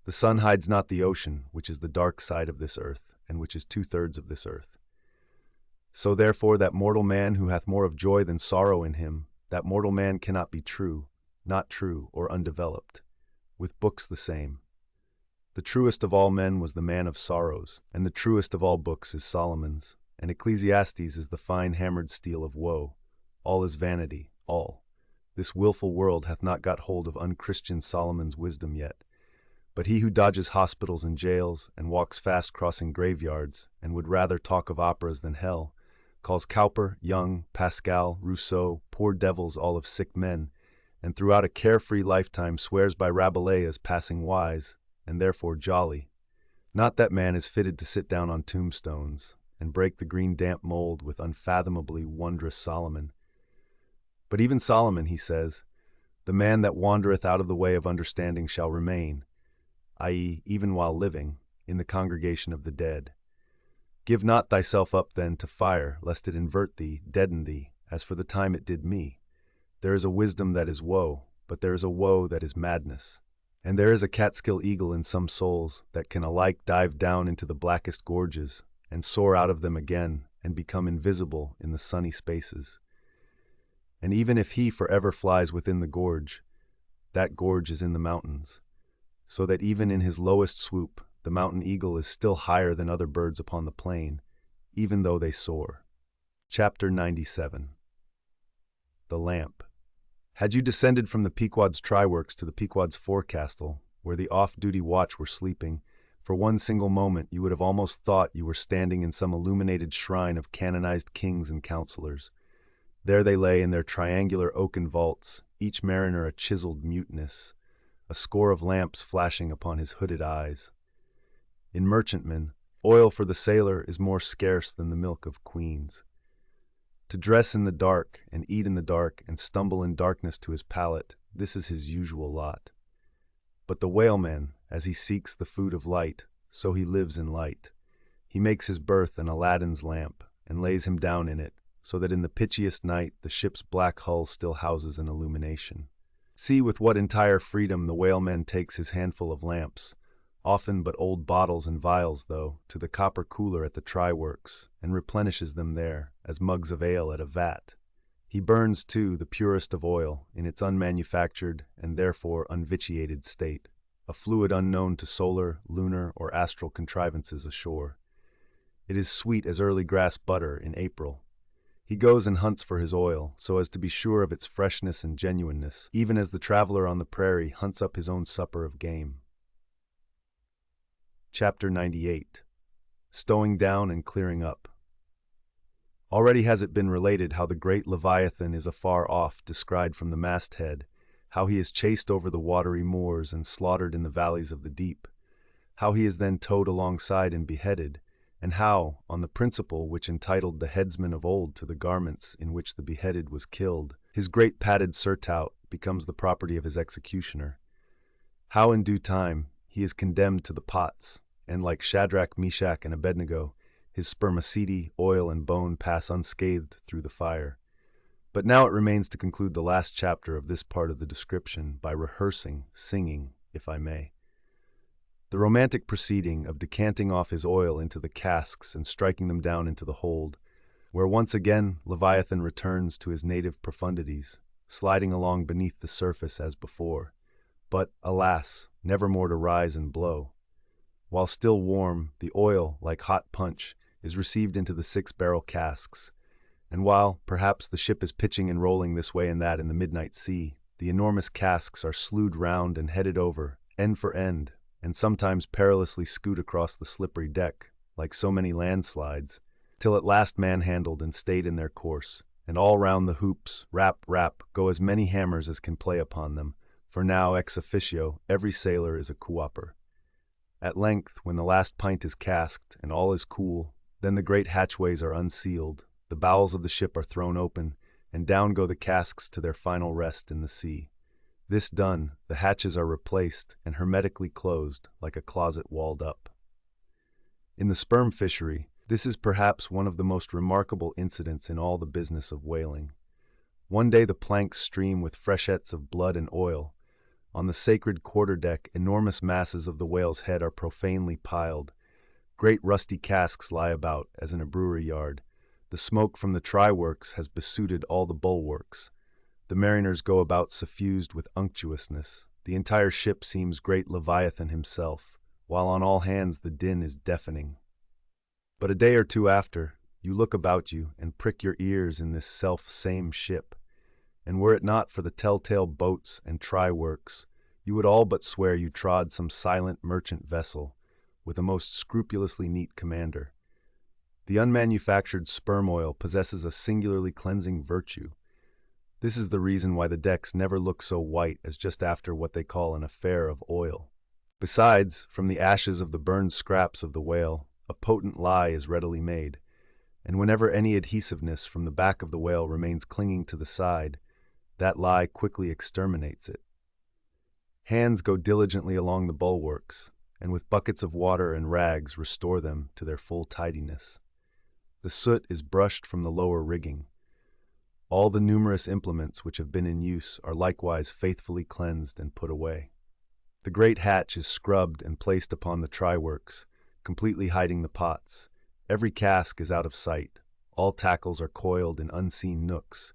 The sun hides not the ocean, which is the dark side of this earth, and which is 2/3 of this earth. So therefore that mortal man who hath more of joy than sorrow in him, that mortal man cannot be true, not true, or undeveloped. With books the same. The truest of all men was the man of sorrows, and the truest of all books is Solomon's, and Ecclesiastes is the fine hammered steel of woe. All is vanity, all. This wilful world hath not got hold of unchristian Solomon's wisdom yet. But he who dodges hospitals and jails, and walks fast crossing graveyards, and would rather talk of operas than hell, calls Cowper, Young, Pascal, Rousseau, poor devils all of sick men, and throughout a carefree lifetime swears by Rabelais as passing wise, and therefore jolly. Not that man is fitted to sit down on tombstones and break the green damp mold with unfathomably wondrous Solomon. But even Solomon, he says, the man that wandereth out of the way of understanding shall remain, i.e., even while living, in the congregation of the dead. Give not thyself up then to fire, lest it invert thee, deaden thee, as for the time it did me. There is a wisdom that is woe, but there is a woe that is madness. And there is a Catskill eagle in some souls that can alike dive down into the blackest gorges and soar out of them again and become invisible in the sunny spaces. And even if he forever flies within the gorge, that gorge is in the mountains, so that even in his lowest swoop, the mountain eagle is still higher than other birds upon the plain, even though they soar. Chapter 97. The Lamp. Had you descended from the Pequod's try-works to the Pequod's forecastle, where the off-duty watch were sleeping, for one single moment you would have almost thought you were standing in some illuminated shrine of canonized kings and counselors. There they lay in their triangular oaken vaults, each mariner a chiseled muteness, a score of lamps flashing upon his hooded eyes. In merchantmen, oil for the sailor is more scarce than the milk of queens. To dress in the dark and eat in the dark and stumble in darkness to his palate, this is his usual lot. But the whaleman, as he seeks the food of light, so he lives in light. He makes his berth in Aladdin's lamp and lays him down in it, so that in the pitchiest night the ship's black hull still houses an illumination. See with what entire freedom the whaleman takes his handful of lamps, often but old bottles and vials though, to the copper cooler at the try-works, and replenishes them there, as mugs of ale at a vat. He burns, too, the purest of oil, in its unmanufactured and therefore unvitiated state, a fluid unknown to solar, lunar, or astral contrivances ashore. It is sweet as early grass butter in April. He goes and hunts for his oil, so as to be sure of its freshness and genuineness, even as the traveler on the prairie hunts up his own supper of game. Chapter 98. Stowing down and clearing up. Already has it been related how the great Leviathan is afar off descried from the masthead, how he is chased over the watery moors and slaughtered in the valleys of the deep, how he is then towed alongside and beheaded, and how, on the principle which entitled the headsman of old to the garments in which the beheaded was killed, his great padded surtout becomes the property of his executioner. How in due time he is condemned to the pots, and like Shadrach, Meshach, and Abednego, his spermaceti, oil, and bone pass unscathed through the fire. But now it remains to conclude the last chapter of this part of the description by rehearsing, singing, if I may, the romantic proceeding of decanting off his oil into the casks and striking them down into the hold, where once again Leviathan returns to his native profundities, sliding along beneath the surface as before, but, alas, never more to rise and blow. While still warm, the oil, like hot punch, is received into the 6-barrel casks, and while, perhaps, the ship is pitching and rolling this way and that in the midnight sea, the enormous casks are slewed round and headed over, end for end, and sometimes perilously scoot across the slippery deck, like so many landslides, till at last manhandled and stayed in their course, and all round the hoops, rap, rap, go as many hammers as can play upon them, for now, ex officio, every sailor is a cooper. At length, when the last pint is casked, and all is cool, then the great hatchways are unsealed, the bowels of the ship are thrown open, and down go the casks to their final rest in the sea. This done, the hatches are replaced and hermetically closed like a closet walled up. In the sperm fishery, this is perhaps one of the most remarkable incidents in all the business of whaling. One day the planks stream with freshets of blood and oil. On the sacred quarterdeck, enormous masses of the whale's head are profanely piled. Great rusty casks lie about, as in a brewery yard. The smoke from the try-works has besooted all the bulwarks. The mariners go about suffused with unctuousness. The entire ship seems great Leviathan himself, while on all hands the din is deafening. But a day or two after, you look about you and prick your ears in this self-same ship, and were it not for the telltale boats and try-works, you would all but swear you trod some silent merchant vessel, with a most scrupulously neat commander. The unmanufactured sperm oil possesses a singularly cleansing virtue. This is the reason why the decks never look so white as just after what they call an affair of oil. Besides, from the ashes of the burned scraps of the whale, a potent lye is readily made, and whenever any adhesiveness from the back of the whale remains clinging to the side, that lye quickly exterminates it. Hands go diligently along the bulwarks, and with buckets of water and rags restore them to their full tidiness. The soot is brushed from the lower rigging. All the numerous implements which have been in use are likewise faithfully cleansed and put away. The great hatch is scrubbed and placed upon the try-works, completely hiding the pots. Every cask is out of sight. All tackles are coiled in unseen nooks.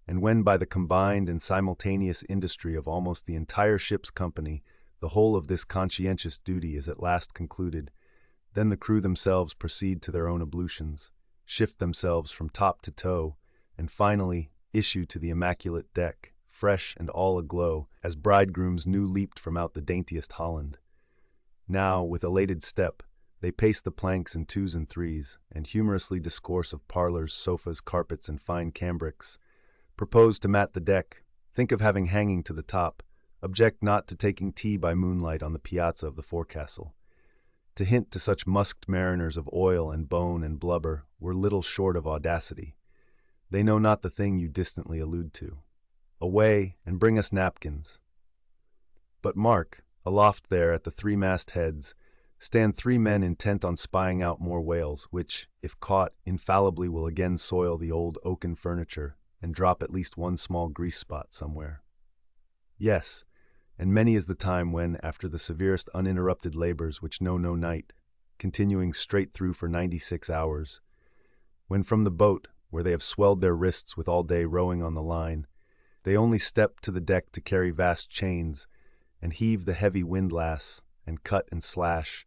And when by the combined and simultaneous industry of almost the entire ship's company, the whole of this conscientious duty is at last concluded, then the crew themselves proceed to their own ablutions, shift themselves from top to toe, and finally issue to the immaculate deck, fresh and all aglow, as bridegrooms new leaped from out the daintiest Holland. Now, with elated step, they pace the planks in twos and threes, and humorously discourse of parlors, sofas, carpets, and fine cambrics. Propose to mat the deck, think of having hanging to the top, object not to taking tea by moonlight on the piazza of the forecastle. To hint to such musked mariners of oil and bone and blubber were little short of audacity. They know not the thing you distantly allude to. Away, and bring us napkins. But mark, aloft there at the three-mast heads, stand three men intent on spying out more whales, which, if caught, infallibly will again soil the old oaken furniture and drop at least one small grease spot somewhere. Yes, and many is the time when, after the severest uninterrupted labors which know no night, continuing straight through for 96 hours, when from the boat, where they have swelled their wrists with all day rowing on the line, they only step to the deck to carry vast chains, and heave the heavy windlass, and cut and slash,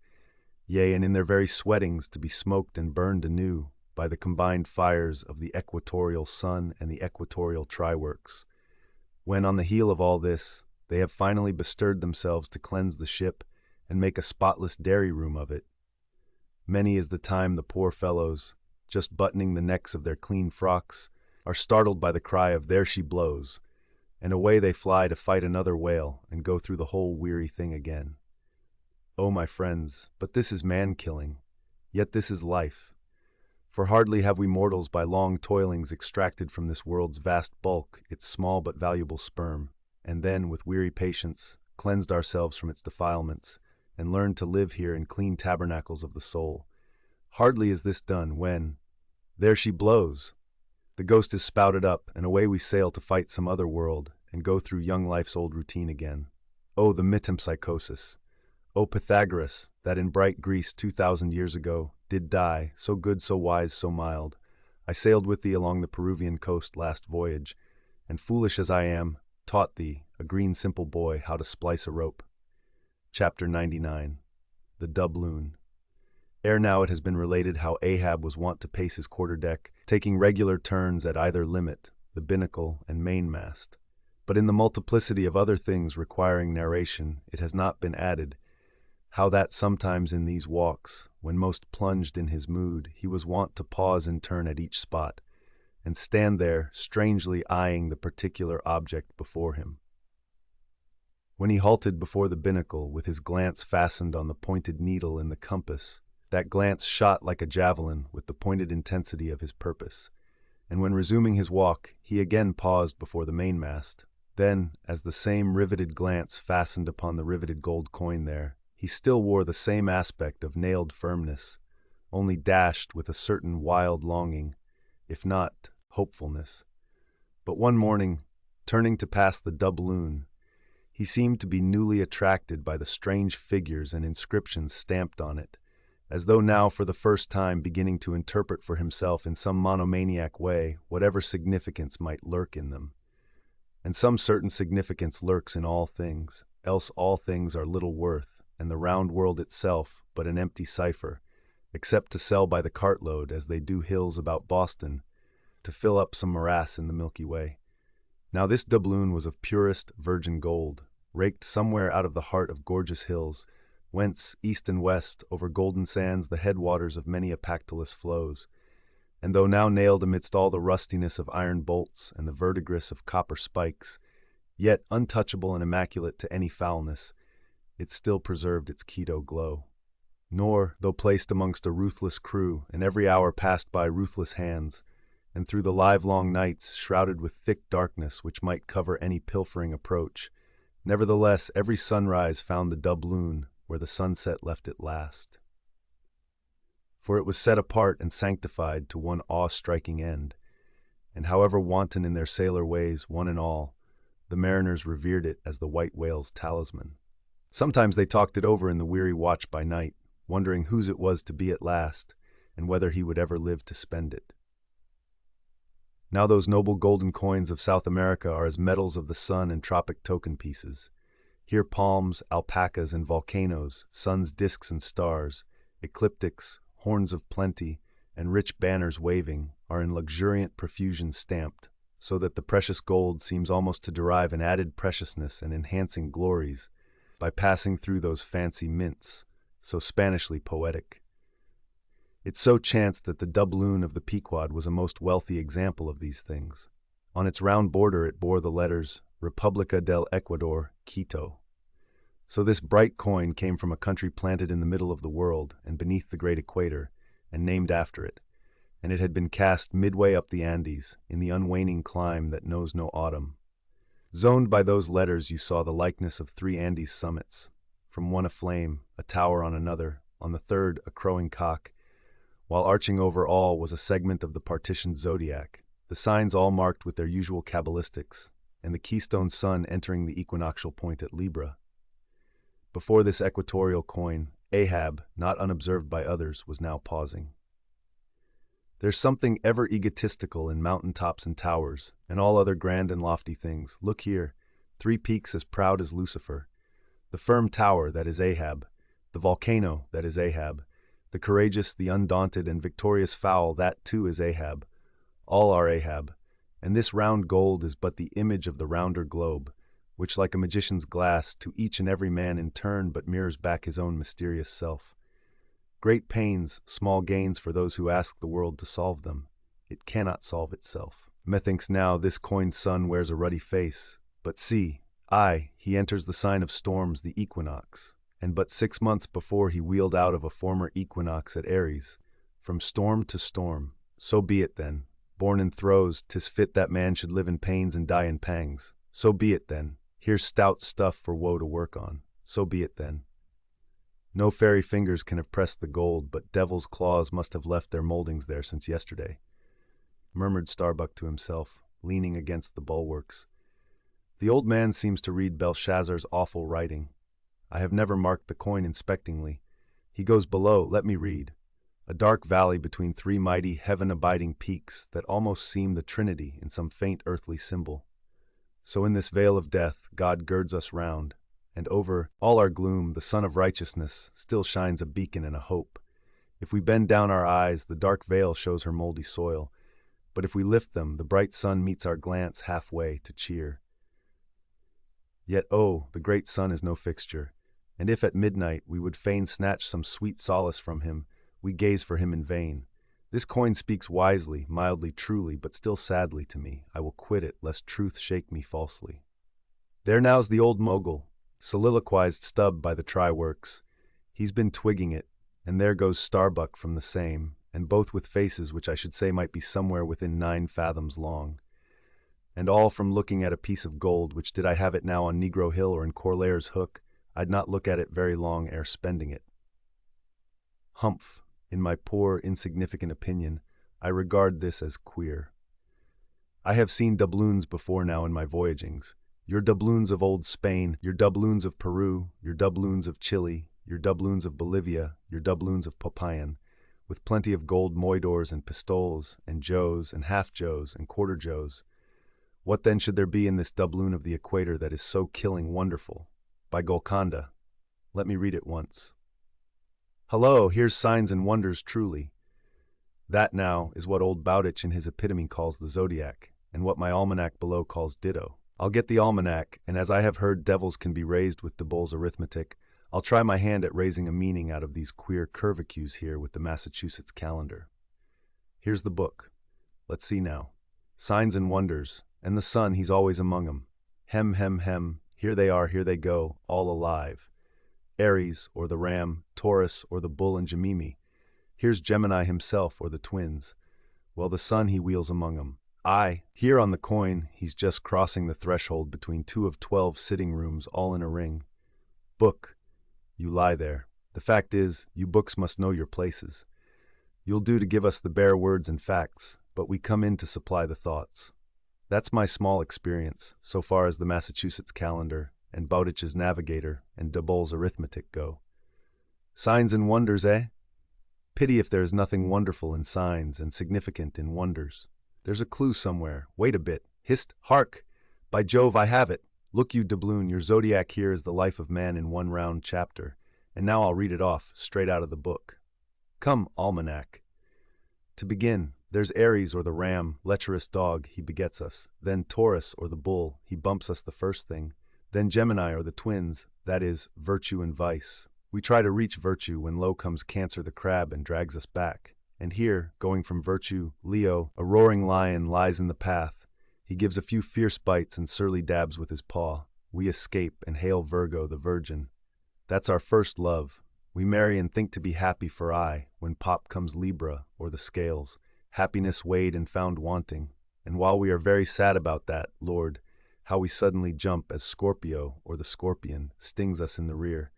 yea, and in their very sweatings to be smoked and burned anew by the combined fires of the equatorial sun and the equatorial try-works, when on the heel of all this, they have finally bestirred themselves to cleanse the ship and make a spotless dairy-room of it. Many is the time the poor fellows, just buttoning the necks of their clean frocks, are startled by the cry of "There she blows," and away they fly to fight another whale and go through the whole weary thing again. Oh, my friends, but this is man-killing, yet this is life. For hardly have we mortals by long toilings extracted from this world's vast bulk its small but valuable sperm, and then, with weary patience, cleansed ourselves from its defilements, and learned to live here in clean tabernacles of the soul. Hardly is this done when, there she blows! The ghost is spouted up, and away we sail to fight some other world, and go through young life's old routine again. Oh, the metempsychosis! O Pythagoras, that in bright Greece 2,000 years ago did die, so good, so wise, so mild. I sailed with thee along the Peruvian coast last voyage, and foolish as I am, taught thee, a green simple boy, how to splice a rope. Chapter 99. The Doubloon. Ere now it has been related how Ahab was wont to pace his quarter-deck, taking regular turns at either limit, the binnacle and mainmast. But in the multiplicity of other things requiring narration, it has not been added, how that sometimes in these walks, when most plunged in his mood, he was wont to pause in turn at each spot, and stand there, strangely eyeing the particular object before him. When he halted before the binnacle, with his glance fastened on the pointed needle in the compass, that glance shot like a javelin with the pointed intensity of his purpose, and when resuming his walk, he again paused before the mainmast. Then, as the same riveted glance fastened upon the riveted gold coin there, he still wore the same aspect of nailed firmness, only dashed with a certain wild longing, if not hopefulness. But one morning, turning to pass the doubloon, he seemed to be newly attracted by the strange figures and inscriptions stamped on it, as though now for the first time beginning to interpret for himself in some monomaniac way whatever significance might lurk in them. And some certain significance lurks in all things, else all things are little worth, and the round world itself but an empty cipher, except to sell by the cartload, as they do hills about Boston, to fill up some morass in the Milky Way. Now this doubloon was of purest virgin gold, raked somewhere out of the heart of gorgeous hills, whence, east and west, over golden sands, the headwaters of many a Pactolus flows. and though now nailed amidst all the rustiness of iron bolts and the verdigris of copper spikes, yet untouchable and immaculate to any foulness, it still preserved its Quito glow. Nor, though placed amongst a ruthless crew, and every hour passed by ruthless hands, and through the livelong nights shrouded with thick darkness which might cover any pilfering approach, nevertheless every sunrise found the doubloon where the sunset left it last. For it was set apart and sanctified to one awe-striking end, and however wanton in their sailor ways, one and all, the mariners revered it as the white whale's talisman. Sometimes they talked it over in the weary watch by night, wondering whose it was to be at last, and whether he would ever live to spend it. Now those noble golden coins of South America are as medals of the sun and tropic token pieces. Here palms, alpacas, and volcanoes, sun's discs and stars, ecliptics, horns of plenty, and rich banners waving, are in luxuriant profusion stamped, so that the precious gold seems almost to derive an added preciousness and enhancing glories by passing through those fancy mints, so Spanishly poetic. It so chanced that the doubloon of the Pequod was a most wealthy example of these things. On its round border it bore the letters República del Ecuador, Quito. So this bright coin came from a country planted in the middle of the world and beneath the great equator, and named after it, and it had been cast midway up the Andes, in the unwaning clime that knows no autumn. Zoned by those letters you saw the likeness of 3 Andes summits, from one a flame, a tower on another, on the third a crowing cock, while arching over all was a segment of the partitioned zodiac, the signs all marked with their usual cabalistics, and the keystone sun entering the equinoctial point at Libra. Before this equatorial coin, Ahab, not unobserved by others, was now pausing. There's something ever egotistical in mountain tops and towers, and all other grand and lofty things. Look here, 3 peaks as proud as Lucifer. The firm tower, that is Ahab. The volcano, that is Ahab. The courageous, the undaunted, and victorious fowl, that too is Ahab. All are Ahab. And this round gold is but the image of the rounder globe, which like a magician's glass, to each and every man in turn but mirrors back his own mysterious self. Great pains, small gains for those who ask the world to solve them. It cannot solve itself. Methinks now this coined sun wears a ruddy face. But see, he enters the sign of storms, the equinox, and but 6 months before he wheeled out of a former equinox at Aries, from storm to storm. So be it then. Born in throes, 'tis fit that man should live in pains and die in pangs. So be it then. Here's stout stuff for woe to work on. So be it then. No fairy fingers can have pressed the gold, but devil's claws must have left their moldings there since yesterday, murmured Starbuck to himself, leaning against the bulwarks. The old man seems to read Belshazzar's awful writing. I have never marked the coin inspectingly. He goes below, let me read. A dark valley between 3 mighty, heaven-abiding peaks that almost seem the Trinity in some faint earthly symbol. So in this vale of death, God girds us round, and over all our gloom, the sun of righteousness still shines a beacon and a hope. If we bend down our eyes, the dark veil shows her moldy soil, but if we lift them, the bright sun meets our glance halfway to cheer. Yet, oh, the great sun is no fixture, and if at midnight we would fain snatch some sweet solace from him, we gaze for him in vain. This coin speaks wisely, mildly, truly, but still sadly to me. I will quit it, lest truth shake me falsely. There now's the old mogul, soliloquized Stubb by the try-works. He's been twigging it, and there goes Starbuck from the same, and both with faces which I should say might be somewhere within 9 fathoms long. And all from looking at a piece of gold, which did I have it now on Negro Hill or in Corlaer's Hook, I'd not look at it very long ere spending it. Humph, in my poor, insignificant opinion, I regard this as queer. I have seen doubloons before now in my voyagings. Your doubloons of old Spain, your doubloons of Peru, your doubloons of Chile, your doubloons of Bolivia, your doubloons of Popayan, with plenty of gold moidors and pistoles and joes and half-joes and quarter-joes. What then should there be in this doubloon of the equator that is so killing wonderful? By Golconda. Let me read it once. Hello, here's signs and wonders truly. That now is what old Bowditch in his epitome calls the zodiac, and what my almanac below calls ditto. I'll get the almanac, and as I have heard devils can be raised with de Boll's arithmetic, I'll try my hand at raising a meaning out of these queer curvicues here with the Massachusetts calendar. Here's the book. Let's see now. Signs and wonders, and the sun, he's always among 'em. Hem, hem, hem, here they are, here they go, all alive. Aries, or the ram, Taurus, or the bull and Gemini. Here's Gemini himself, or the twins. Well, the sun he wheels among 'em. Aye, here on the coin, he's just crossing the threshold between 2 of 12 sitting rooms, all in a ring. Book, you lie there. The fact is, you books must know your places. You'll do to give us the bare words and facts, but we come in to supply the thoughts. That's my small experience, so far as the Massachusetts calendar, and Bowditch's navigator, and Daboll's arithmetic go. Signs and wonders, eh? Pity if there is nothing wonderful in signs and significant in wonders. There's a clue somewhere. Wait a bit. Hist, hark! By Jove, I have it! Look you, doubloon, your zodiac here is the life of man in one round chapter, and now I'll read it off, straight out of the book. Come, almanac. To begin, there's Aries, or the ram, lecherous dog, he begets us. Then Taurus, or the bull, he bumps us the first thing. Then Gemini, or the twins, that is, virtue and vice. We try to reach virtue when low comes Cancer the crab and drags us back. And here, going from virtue, Leo, a roaring lion, lies in the path. He gives a few fierce bites and surly dabs with his paw. We escape and hail Virgo, the virgin. That's our first love. We marry and think to be happy for aye, when pop comes Libra, or the scales. Happiness weighed and found wanting. And while we are very sad about that, Lord, how we suddenly jump as Scorpio, or the scorpion, stings us in the rear.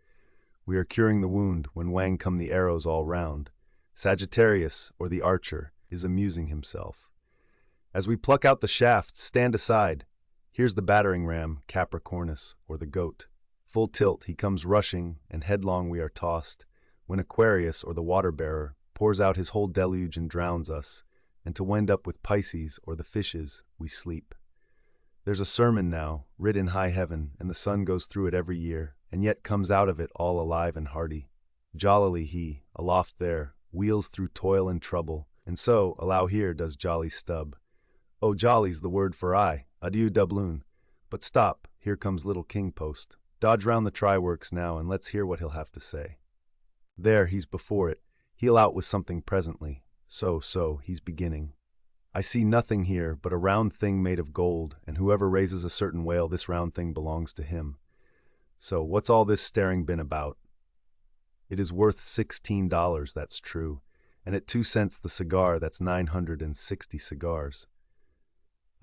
We are curing the wound when wang come the arrows all round. Sagittarius, or the archer, is amusing himself. As we pluck out the shafts, stand aside. Here's the battering ram, Capricornus, or the goat. Full tilt he comes rushing, and headlong we are tossed, when Aquarius, or the water-bearer, pours out his whole deluge and drowns us, and to wind up with Pisces, or the fishes, we sleep. There's a sermon now, writ in high heaven, and the sun goes through it every year, and yet comes out of it all alive and hearty. Jollily he, aloft there, wheels through toil and trouble, and so, allow here, does jolly Stub. Oh, jolly's the word for aye. Adieu, doubloon. But stop, here comes little King Post. Dodge round the try-works now, and let's hear what he'll have to say. There, he's before it. He'll out with something presently. So, he's beginning. I see nothing here but a round thing made of gold, and whoever raises a certain whale, this round thing belongs to him. So, what's all this staring been about? It is worth $16, that's true, and at 2 cents the cigar, that's 960 cigars.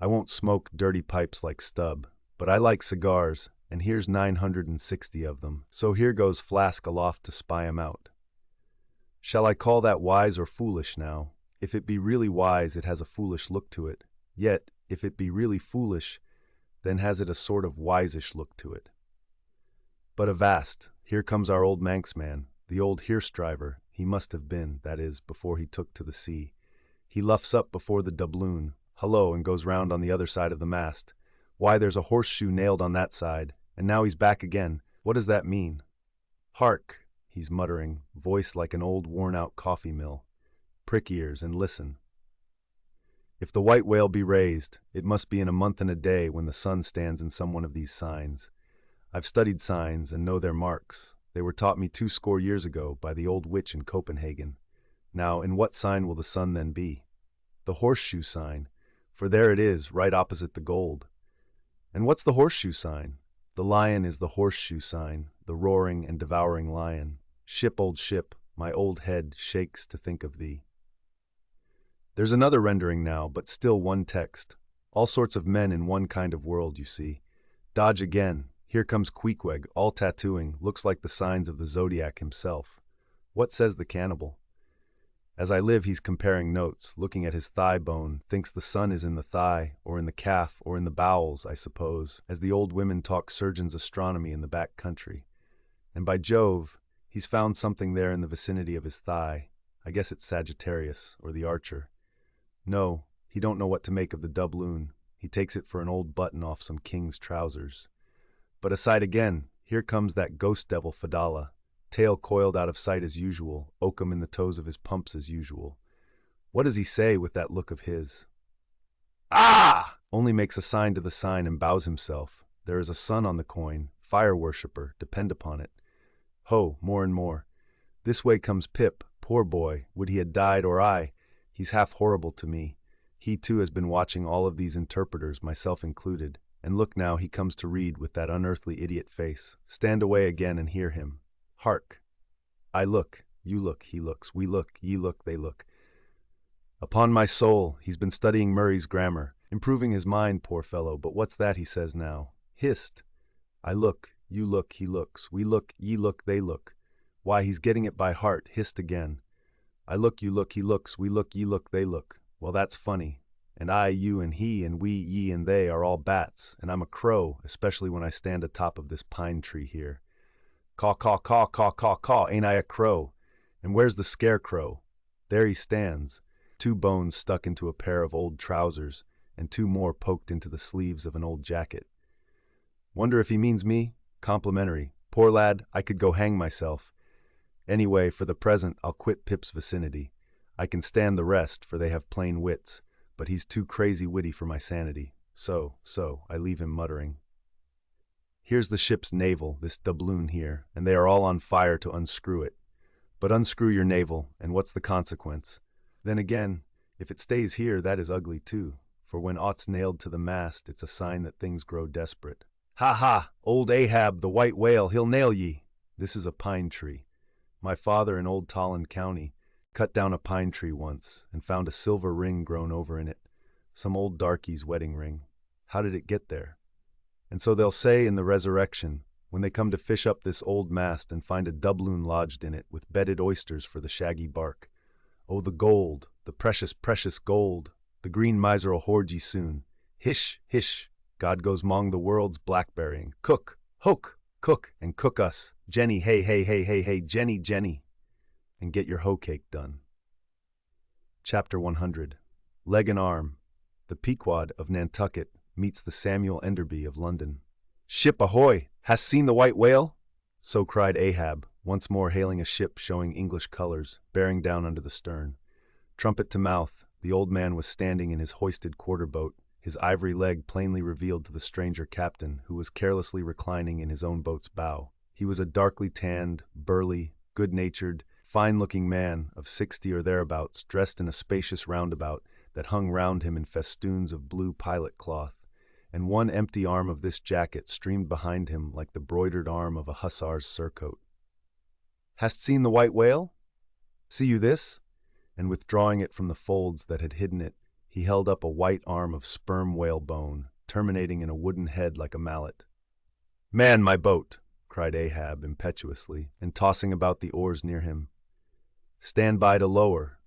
I won't smoke dirty pipes like Stub, but I like cigars, and here's 960 of them, so here goes flask aloft to spy 'em out. Shall I call that wise or foolish now? If it be really wise, it has a foolish look to it. Yet, if it be really foolish, then has it a sort of wisish look to it. But avast, here comes our old Manxman, the old hearse-driver, he must have been, that is, before he took to the sea. He luffs up before the doubloon, hullo, and goes round on the other side of the mast. Why, there's a horseshoe nailed on that side, and now he's back again. What does that mean? Hark, he's muttering, voice like an old worn-out coffee mill. Prick ears and listen. If the white whale be raised, it must be in a month and a day when the sun stands in some one of these signs. I've studied signs and know their marks. They were taught me 20 years ago by the old witch in Copenhagen. Now, in what sign will the sun then be? The horseshoe sign, for there it is, right opposite the gold. And what's the horseshoe sign? The lion is the horseshoe sign, the roaring and devouring lion. Ship, old ship, my old head shakes to think of thee. There's another rendering now, but still one text. All sorts of men in one kind of world, you see. Dodge again. Here comes Queequeg, all tattooing, looks like the signs of the zodiac himself. What says the cannibal? As I live, he's comparing notes, looking at his thigh bone, thinks the sun is in the thigh, or in the calf, or in the bowels, I suppose, as the old women talk surgeon's astronomy in the back country. And by Jove, he's found something there in the vicinity of his thigh. I guess it's Sagittarius, or the archer. No, he don't know what to make of the doubloon. He takes it for an old button off some king's trousers. But aside again, here comes that ghost devil Fadala, tail coiled out of sight as usual, oakum in the toes of his pumps as usual. What does he say with that look of his? Ah! Only makes a sign to the sign and bows himself. There is a sun on the coin, fire worshipper, depend upon it. Ho, more and more. This way comes Pip, poor boy, would he had died or I. He's half horrible to me. He too has been watching all of these interpreters, myself included. And look now, he comes to read with that unearthly idiot face. Stand away again and hear him. Hark! I look, you look, he looks, we look, ye look, they look. Upon my soul, he's been studying Murray's grammar, improving his mind, poor fellow, but what's that he says now? Hist! I look, you look, he looks, we look, ye look, they look. Why, he's getting it by heart, hist again. I look, you look, he looks, we look, ye look, they look. Well, that's funny. And I, you, and he, and we, ye, and they are all bats, and I'm a crow, especially when I stand atop of this pine tree here. Caw, caw, caw, caw, caw, caw, ain't I a crow? And where's the scarecrow? There he stands, 2 bones stuck into a pair of old trousers, and 2 more poked into the sleeves of an old jacket. Wonder if he means me? Complimentary. Poor lad, I could go hang myself. Anyway, for the present, I'll quit Pip's vicinity. I can stand the rest, for they have plain wits, but he's too crazy witty for my sanity. So, I leave him muttering. Here's the ship's navel, this doubloon here, and they are all on fire to unscrew it. But unscrew your navel, and what's the consequence? Then again, if it stays here, that is ugly too, for when aught's nailed to the mast, it's a sign that things grow desperate. Ha ha! Old Ahab, the white whale, he'll nail ye! This is a pine tree. My father in old Tolland County cut down a pine tree once and found a silver ring grown over in it, some old darkie's wedding ring. How did it get there? And so they'll say in the resurrection, when they come to fish up this old mast and find a doubloon lodged in it with bedded oysters for the shaggy bark. Oh, the gold, the precious, precious gold! The green miser'll hoard ye soon. Hish, hish! God goes 'mong the world's blackberrying. Cook, hook, cook, and cook us. Jenny, hey, hey, hey, hey, hey, Jenny, Jenny. And get your hoe cake done. Chapter 100. Leg and Arm. The Pequod of Nantucket meets the Samuel Enderby of London. Ship ahoy! Hast seen the white whale? So cried Ahab, once more hailing a ship showing English colors, bearing down under the stern. Trumpet to mouth, the old man was standing in his hoisted quarter-boat, his ivory leg plainly revealed to the stranger captain, who was carelessly reclining in his own boat's bow. He was a darkly tanned, burly, good-natured, fine-looking man of 60 or thereabouts, dressed in a spacious roundabout that hung round him in festoons of blue pilot cloth, and one empty arm of this jacket streamed behind him like the broidered arm of a hussar's surcoat. Hast seen the white whale? See you this? And withdrawing it from the folds that had hidden it, he held up a white arm of sperm whale bone, terminating in a wooden head like a mallet. Man my boat! Cried Ahab impetuously, and tossing about the oars near him. Stand by to lower.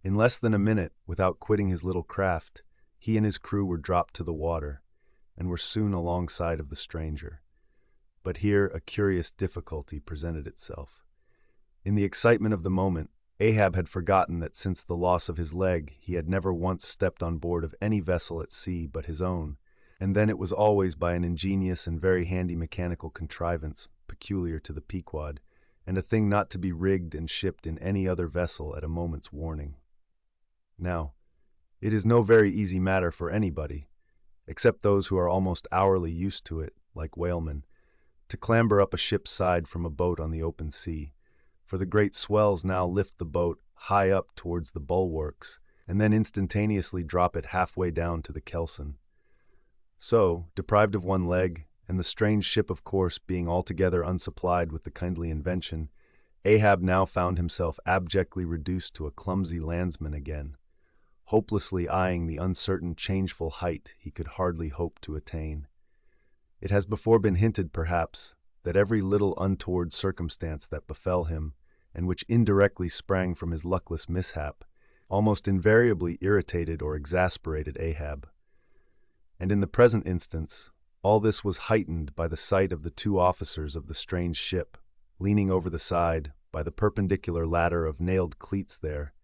In less than a minute, without quitting his little craft, he and his crew were dropped to the water, and were soon alongside of the stranger. But here a curious difficulty presented itself. In the excitement of the moment, Ahab had forgotten that since the loss of his leg, he had never once stepped on board of any vessel at sea but his own, and then it was always by an ingenious and very handy mechanical contrivance peculiar to the Pequod, and a thing not to be rigged and shipped in any other vessel at a moment's warning. Now, it is no very easy matter for anybody, except those who are almost hourly used to it, like whalemen, to clamber up a ship's side from a boat on the open sea, for the great swells now lift the boat high up towards the bulwarks, and then instantaneously drop it halfway down to the kelson. So, deprived of one leg, and the strange ship of course being altogether unsupplied with the kindly invention, Ahab now found himself abjectly reduced to a clumsy landsman again, hopelessly eyeing the uncertain, changeful height he could hardly hope to attain. It has before been hinted, perhaps, that every little untoward circumstance that befell him, and which indirectly sprang from his luckless mishap, almost invariably irritated or exasperated Ahab. And in the present instance, all this was heightened by the sight of the 2 officers of the strange ship, leaning over the side by the perpendicular ladder of nailed cleats there,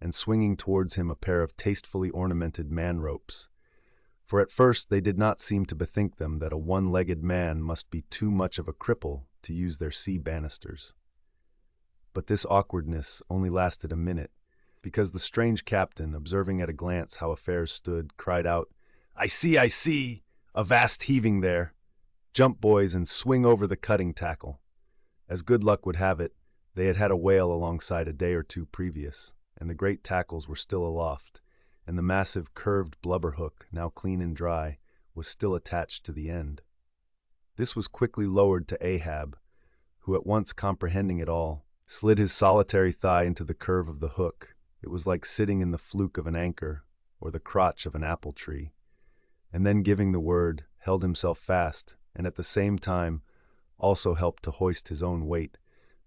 and swinging towards him a pair of tastefully ornamented man-ropes. For at first they did not seem to bethink them that a one-legged man must be too much of a cripple to use their sea banisters. But this awkwardness only lasted a minute, because the strange captain, observing at a glance how affairs stood, cried out, I see, a vast heaving there. Jump, boys, and swing over the cutting tackle. As good luck would have it, they had had a whale alongside a day or 2 previous, and the great tackles were still aloft, and the massive curved blubber hook, now clean and dry, was still attached to the end. This was quickly lowered to Ahab, who, at once comprehending it all, slid his solitary thigh into the curve of the hook. It was like sitting in the fluke of an anchor, or the crotch of an apple tree, and then, giving the word, held himself fast, and at the same time also helped to hoist his own weight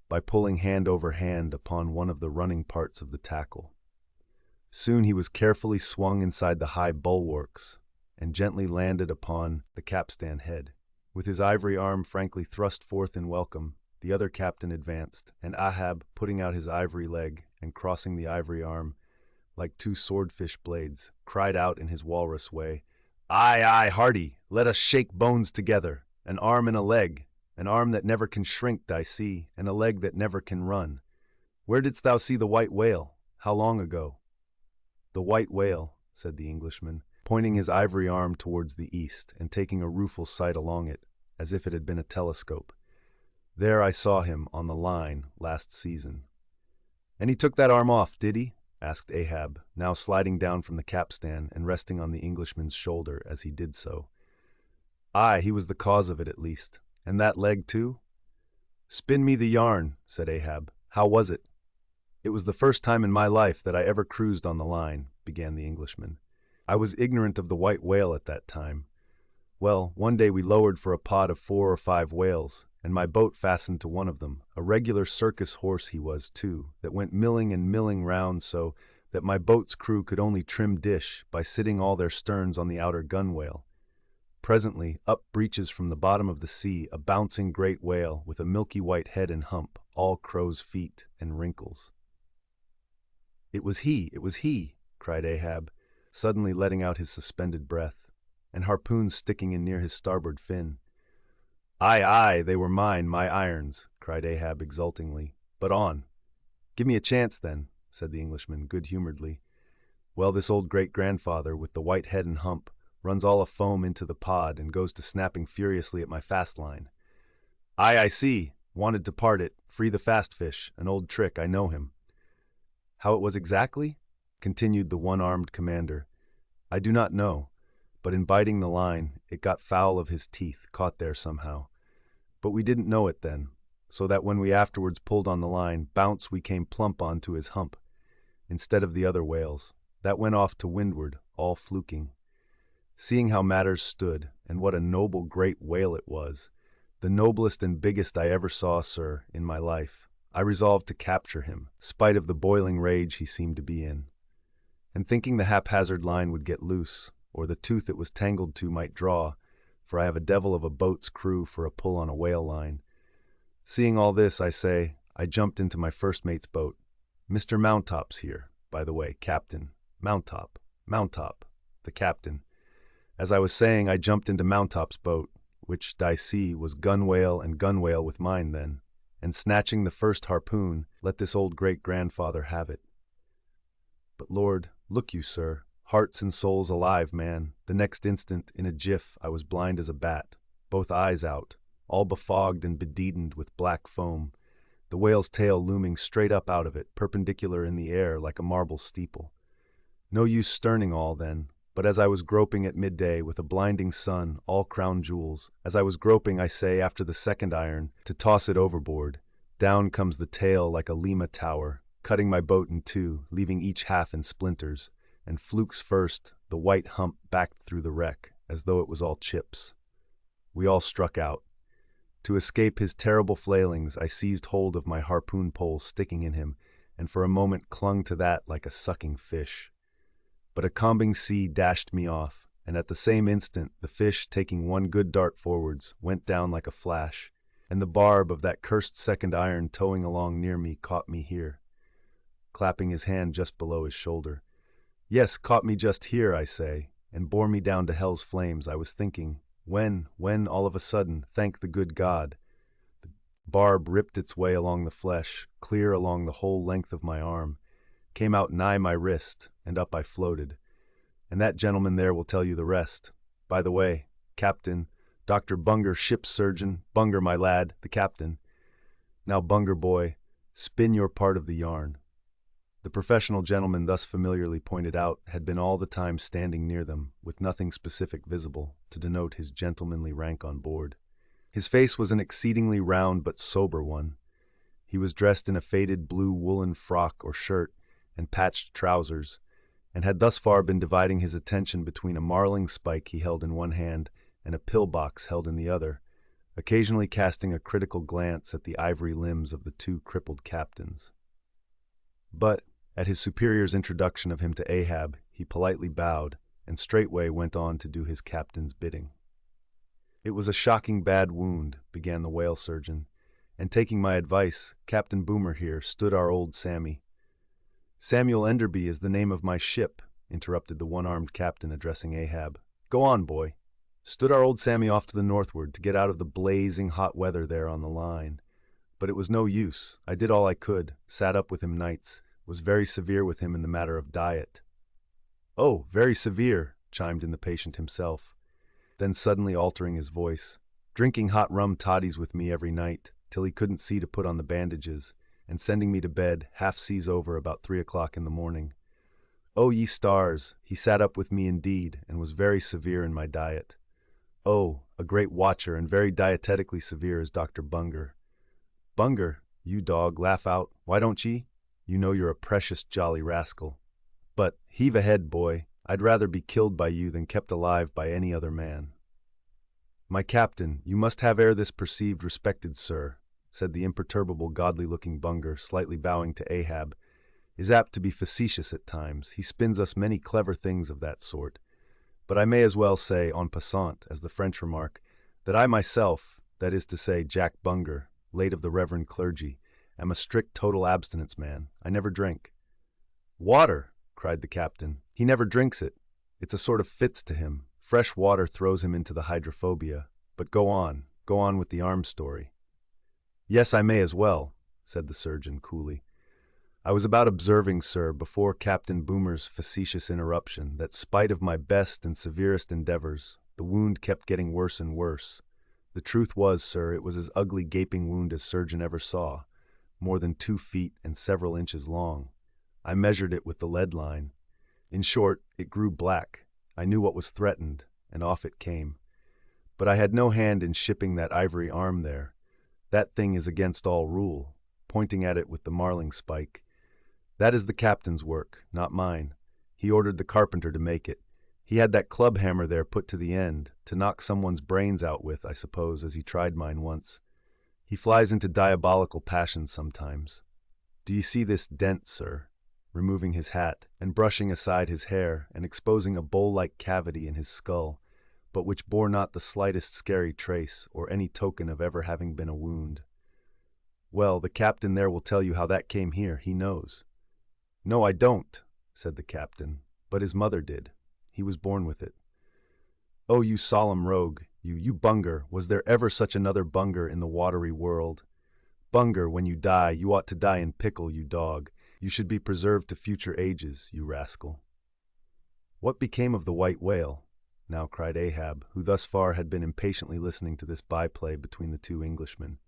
by pulling hand over hand upon one of the running parts of the tackle. Soon he was carefully swung inside the high bulwarks and gently landed upon the capstan head. With his ivory arm frankly thrust forth in welcome, the other captain advanced, and Ahab, putting out his ivory leg and crossing the ivory arm like two swordfish blades, cried out in his walrus way, "Aye, aye, hearty, let us shake bones together, an arm and a leg, an arm that never can shrink, I see, and a leg that never can run. Where didst thou see the white whale? How long ago?" "The white whale," said the Englishman, pointing his ivory arm towards the east and taking a rueful sight along it, as if it had been a telescope. "There I saw him on the line last season." "And he took that arm off, did he?" asked Ahab, now sliding down from the capstan and resting on the Englishman's shoulder as he did so. "Aye, he was the cause of it at least. And that leg too?" "Spin me the yarn," said Ahab. "How was it?" "It was the first time in my life that I ever cruised on the line," began the Englishman. "I was ignorant of the white whale at that time. Well, one day we lowered for a pod of 4 or 5 whales, and my boat fastened to one of them. A regular circus horse he was, too, that went milling and milling round so that my boat's crew could only trim dish by sitting all their sterns on the outer gunwale. Presently, up breaches from the bottom of the sea a bouncing great whale with a milky white head and hump, all crow's feet and wrinkles." "It was he," cried Ahab, suddenly letting out his suspended breath, and harpoons sticking in near his starboard fin. "Aye, aye, they were mine, my irons," cried Ahab exultingly. "But on." "Give me a chance, then," said the Englishman good-humoredly. "Well, this old great-grandfather, with the white head and hump, runs all afoam into the pod and goes to snapping furiously at my fast line. 'Aye, I see. Wanted to part it. Free the fast fish. An old trick. I know him.'" "How it was exactly?" continued the one-armed commander. "I do not know, but in biting the line, it got foul of his teeth, caught there somehow. But we didn't know it then, so that when we afterwards pulled on the line, bounce we came plump onto his hump, instead of the other whales. That went off to windward, all fluking. Seeing how matters stood, and what a noble great whale it was, the noblest and biggest I ever saw, sir, in my life, I resolved to capture him, spite of the boiling rage he seemed to be in. And thinking the haphazard line would get loose, or the tooth it was tangled to might draw, for I have a devil of a boat's crew for a pull on a whale line. Seeing all this, I say, I jumped into my first mate's boat. Mr. Mounttop's here, by the way, Captain. Mounttop, the captain. As I was saying, I jumped into Mounttop's boat, which, d'ye see, was gunwale and gunwale with mine then, and snatching the first harpoon, let this old great-grandfather have it. But Lord, look you, sir, hearts and souls alive, man, the next instant, in a jiff, I was blind as a bat, both eyes out, all befogged and bedeadened with black foam, the whale's tail looming straight up out of it, perpendicular in the air like a marble steeple. No use sterning all then, but as I was groping at midday with a blinding sun, all crown jewels, as I was groping, I say, after the second iron, to toss it overboard, down comes the tail like a Lima tower, cutting my boat in two, leaving each half in splinters, and flukes first, the white hump backed through the wreck, as though it was all chips. We all struck out. To escape his terrible flailings, I seized hold of my harpoon pole sticking in him, and for a moment clung to that like a sucking fish. But a combing sea dashed me off, and at the same instant the fish, taking one good dart forwards, went down like a flash, and the barb of that cursed second iron towing along near me caught me here, clapping his hand just below his shoulder. Yes, caught me just here, I say, and bore me down to hell's flames. I was thinking, when all of a sudden, thank the good God, the barb ripped its way along the flesh, clear along the whole length of my arm, came out nigh my wrist, and up I floated. And that gentleman there will tell you the rest. By the way, Captain, Dr. Bunger, ship's surgeon, Bunger, my lad, the captain. Now, Bunger boy, spin your part of the yarn." The professional gentleman thus familiarly pointed out had been all the time standing near them, with nothing specific visible to denote his gentlemanly rank on board. His face was an exceedingly round but sober one. He was dressed in a faded blue woolen frock or shirt and patched trousers, and had thus far been dividing his attention between a marling spike he held in one hand and a pill-box held in the other, occasionally casting a critical glance at the ivory limbs of the two crippled captains. But, at his superior's introduction of him to Ahab, he politely bowed, and straightway went on to do his captain's bidding. "It was a shocking bad wound," began the whale surgeon, "and taking my advice, Captain Boomer here stood our old Sammy." "Samuel Enderby is the name of my ship," interrupted the one-armed captain, addressing Ahab. "Go on, boy." "Stood our old Sammy off to the northward to get out of the blazing hot weather there on the line. But it was no use. I did all I could, sat up with him nights, was very severe with him in the matter of diet." "Oh, very severe," chimed in the patient himself. Then suddenly altering his voice, "Drinking hot rum toddies with me every night, till he couldn't see to put on the bandages, and sending me to bed, half seas over, about 3 o'clock in the morning. Oh, ye stars, he sat up with me indeed, and was very severe in my diet. Oh, a great watcher, and very dietetically severe is Dr. Bunger. Bunger, you dog, laugh out, why don't ye? You know you're a precious jolly rascal. But, heave ahead, boy, I'd rather be killed by you than kept alive by any other man." "My captain, you must have ere this perceived, respected sir," said the imperturbable, godly-looking Bunger, slightly bowing to Ahab, "is apt to be facetious at times. He spins us many clever things of that sort. But I may as well say, en passant, as the French remark, that I myself, that is to say, Jack Bunger, late of the reverend clergy, am a strict total abstinence man. I never drink." "Water!" cried the captain. "He never drinks it. It's a sort of fits to him. Fresh water throws him into the hydrophobia. But go on with the arm story." "Yes, I may as well," said the surgeon coolly. "I was about observing, sir, before Captain Boomer's facetious interruption, that spite of my best and severest endeavors, the wound kept getting worse and worse. The truth was, sir, it was as ugly gaping wound as surgeon ever saw, more than 2 feet and several inches long. I measured it with the lead line. In short, it grew black. I knew what was threatened, and off it came. But I had no hand in shipping that ivory arm there. That thing is against all rule," pointing at it with the marling spike. "That is the captain's work, not mine. He ordered the carpenter to make it. He had that club hammer there put to the end, to knock someone's brains out with, I suppose, as he tried mine once. He flies into diabolical passions sometimes. Do you see this dent, sir?" removing his hat and brushing aside his hair and exposing a bowl-like cavity in his skull, but which bore not the slightest scary trace or any token of ever having been a wound. "Well, the captain there will tell you how that came here, he knows." "No, I don't," said the captain, "but his mother did. He was born with it." "Oh, you solemn rogue, you Bunger, was there ever such another Bunger in the watery world? Bunger, when you die, you ought to die in pickle, you dog. You should be preserved to future ages, you rascal." "What became of the white whale?" now cried Ahab, who thus far had been impatiently listening to this byplay between the two Englishmen.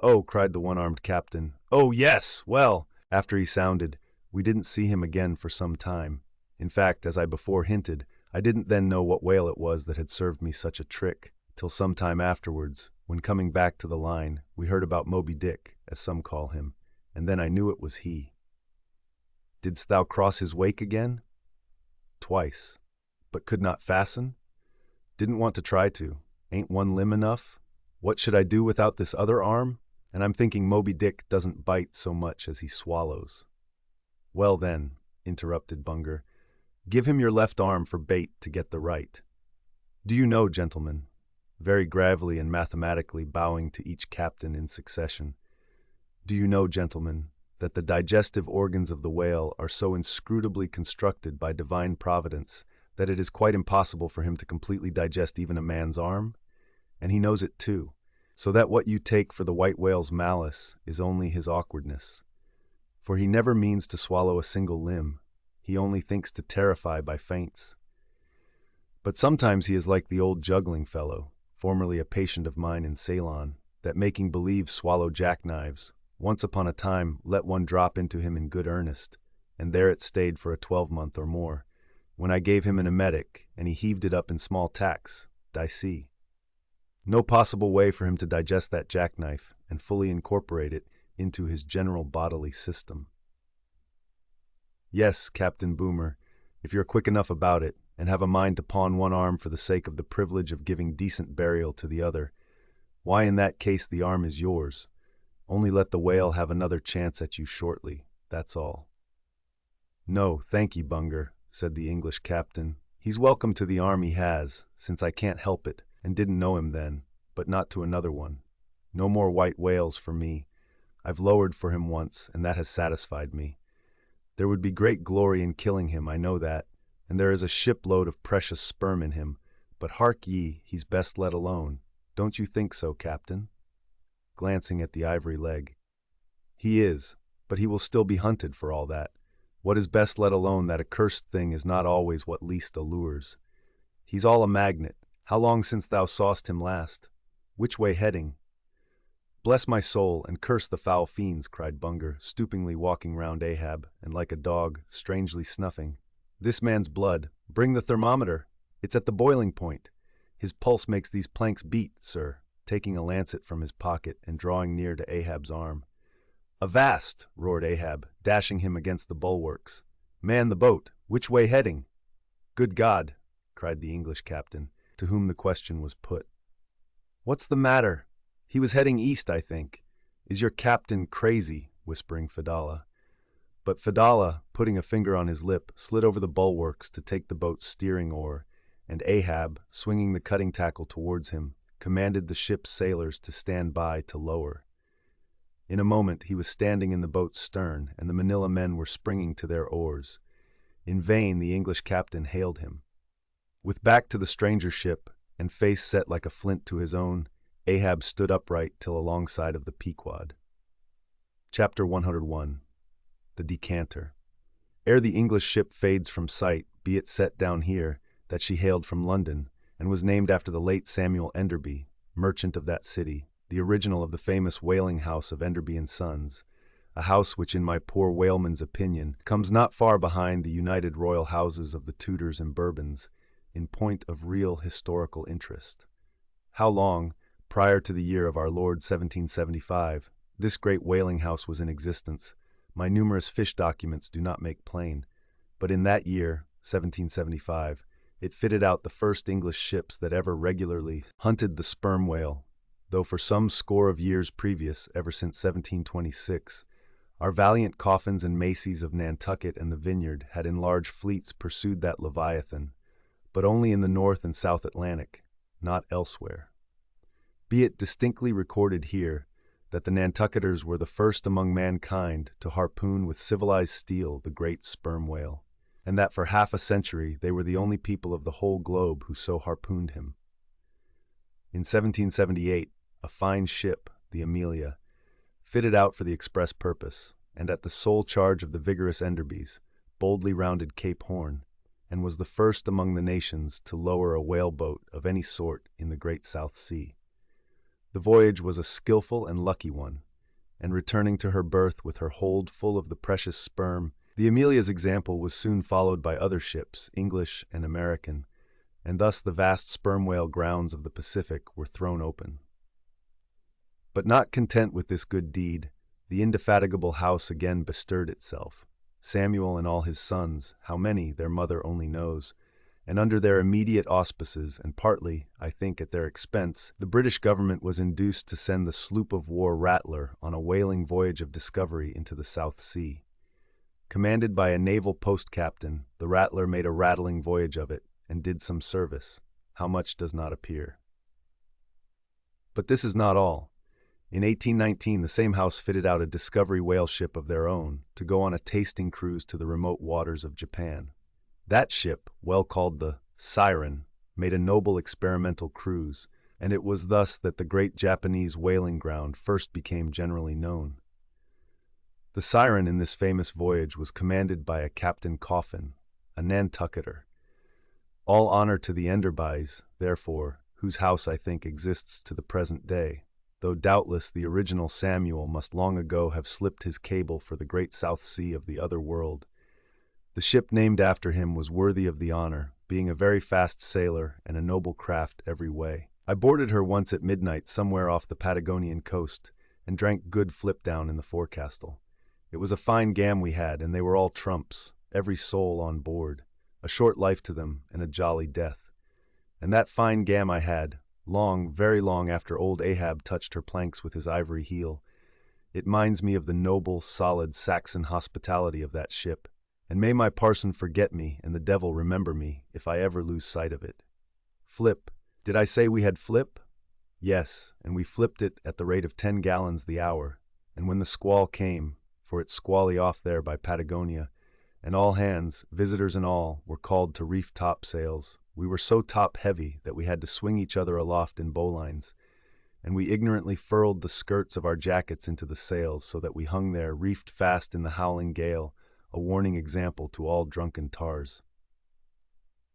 "Oh," cried the one-armed captain, "oh, yes! Well, after he sounded, we didn't see him again for some time. In fact, as I before hinted, I didn't then know what whale it was that had served me such a trick, till some time afterwards, when coming back to the line, we heard about Moby-Dick, as some call him, and then I knew it was he." "Didst thou cross his wake again?" "Twice. But could not fasten? Didn't want to try to. Ain't one limb enough? What should I do without this other arm? And I'm thinking Moby-Dick doesn't bite so much as he swallows." "Well then," interrupted Bunger, "give him your left arm for bait to get the right. Do you know, gentlemen," very gravely and mathematically bowing to each captain in succession, "do you know, gentlemen, that the digestive organs of the whale are so inscrutably constructed by divine providence that it is quite impossible for him to completely digest even a man's arm? And he knows it too, so that what you take for the white whale's malice is only his awkwardness. For he never means to swallow a single limb, he only thinks to terrify by feints. But sometimes he is like the old juggling fellow, formerly a patient of mine in Ceylon, that making believe swallow jackknives, Once upon a time, let one drop into him in good earnest, and there it stayed for a 12-month or more, when I gave him an emetic, and he heaved it up in small tacks, see. No possible way for him to digest that jackknife and fully incorporate it into his general bodily system. Yes, Captain Boomer, if you're quick enough about it, and have a mind to pawn one arm for the sake of the privilege of giving decent burial to the other, why in that case the arm is yours. Only let the whale have another chance at you shortly, that's all. No, thank ye, Bunger, said the English captain. He's welcome to the arm he has, since I can't help it, and didn't know him then, but not to another one. No more white whales for me. I've lowered for him once, and that has satisfied me. There would be great glory in killing him, I know that, and there is a shipload of precious sperm in him, but hark ye, he's best let alone. Don't you think so, Captain? Glancing at the ivory leg. He is, but he will still be hunted for all that. What is best let alone, that accursed thing is not always what least allures. He's all a magnet. How long since thou saw'st him last? Which way heading? Bless my soul, and curse the foul fiends, cried Bunger, stoopingly walking round Ahab, and like a dog, strangely snuffing. This man's blood. Bring the thermometer. It's at the boiling point. His pulse makes these planks beat, sir, taking a lancet from his pocket and drawing near to Ahab's arm. Avast! Roared Ahab, dashing him against the bulwarks. Man the boat! Which way heading? Good God! Cried the English captain, to whom the question was put. What's the matter? He was heading east, I think. Is your captain crazy? Whispering Fedallah. But Fedallah, putting a finger on his lip, slid over the bulwarks to take the boat's steering oar, and Ahab, swinging the cutting tackle towards him, commanded the ship's sailors to stand by to lower. In a moment he was standing in the boat's stern, and the Manila men were springing to their oars. In vain the English captain hailed him. With back to the stranger ship, and face set like a flint to his own, Ahab stood upright till alongside of the Pequod. Chapter 101. The Decanter. Ere the English ship fades from sight, be it set down here, that she hailed from London, and was named after the late Samuel Enderby, merchant of that city, the original of the famous whaling house of Enderby and Sons, a house which in my poor whaleman's opinion comes not far behind the united royal houses of the Tudors and Bourbons, in point of real historical interest. How long, prior to the year of our Lord 1775, this great whaling house was in existence, my numerous fish documents do not make plain, but in that year, 1775, it fitted out the first English ships that ever regularly hunted the sperm whale, though for some score of years previous, ever since 1726, our valiant Coffins and Maceys of Nantucket and the Vineyard had in large fleets pursued that leviathan, but only in the North and South Atlantic, not elsewhere. Be it distinctly recorded here that the Nantucketers were the first among mankind to harpoon with civilized steel the great sperm whale, and that for half a century they were the only people of the whole globe who so harpooned him. In 1778, a fine ship, the Amelia, fitted out for the express purpose, and at the sole charge of the vigorous Enderbys, boldly rounded Cape Horn, and was the first among the nations to lower a whaleboat of any sort in the great South Sea. The voyage was a skillful and lucky one, and returning to her berth with her hold full of the precious sperm, the Amelia's example was soon followed by other ships, English and American, and thus the vast sperm whale grounds of the Pacific were thrown open. But not content with this good deed, the indefatigable house again bestirred itself, Samuel and all his sons, how many their mother only knows, and under their immediate auspices, and partly, I think, at their expense, the British government was induced to send the sloop of war Rattler on a whaling voyage of discovery into the South Sea. Commanded by a naval post-captain, the Rattler made a rattling voyage of it, and did some service. How much does not appear. But this is not all. In 1819, the same house fitted out a discovery whale ship of their own to go on a tasting cruise to the remote waters of Japan. That ship, well called the Siren, made a noble experimental cruise, and it was thus that the great Japanese whaling ground first became generally known. The Siren in this famous voyage was commanded by a Captain Coffin, a Nantucketer. All honor to the Enderbys, therefore, whose house, I think, exists to the present day. though doubtless the original Samuel must long ago have slipped his cable for the great South Sea of the other world. The ship named after him was worthy of the honor, being a very fast sailor and a noble craft every way. I boarded her once at midnight somewhere off the Patagonian coast and drank good flip down in the forecastle. It was a fine gam we had, and they were all trumps, every soul on board, a short life to them and a jolly death. And that fine gam I had, long, very long after old Ahab touched her planks with his ivory heel. It minds me of the noble, solid Saxon hospitality of that ship, and may my parson forget me and the devil remember me if I ever lose sight of it. Flip. Did I say we had flip? Yes, and we flipped it at the rate of 10 gallons the hour, and when the squall came, for it's squally off there by Patagonia, and all hands, visitors and all, were called to reef topsails, we were so top-heavy that we had to swing each other aloft in bowlines, and we ignorantly furled the skirts of our jackets into the sails so that we hung there reefed fast in the howling gale, a warning example to all drunken tars.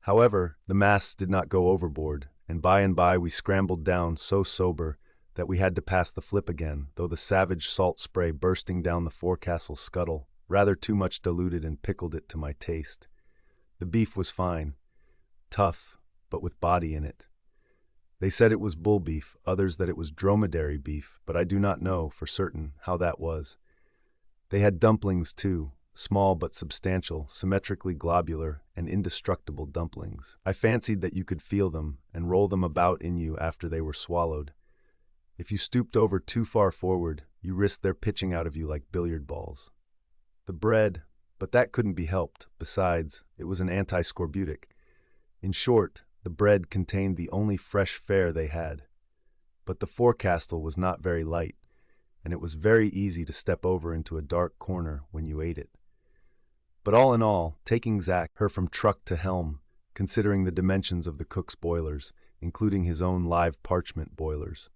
However, the masts did not go overboard, and by we scrambled down so sober that we had to pass the flip again, though the savage salt spray bursting down the forecastle scuttle rather too much diluted and pickled it to my taste. The beef was fine, tough, but with body in it. They said it was bull beef, others that it was dromedary beef, but I do not know for certain how that was. They had dumplings too, small but substantial, symmetrically globular, and indestructible dumplings. I fancied that you could feel them and roll them about in you after they were swallowed. If you stooped over too far forward, you risked their pitching out of you like billiard balls. The bread, but that couldn't be helped. Besides, it was an anti-scorbutic. In short, the bread contained the only fresh fare they had. But the forecastle was not very light, and it was very easy to step over into a dark corner when you ate it. But all in all, taking her from truck to helm, considering the dimensions of the cook's boilers, including his own live parchment boilers.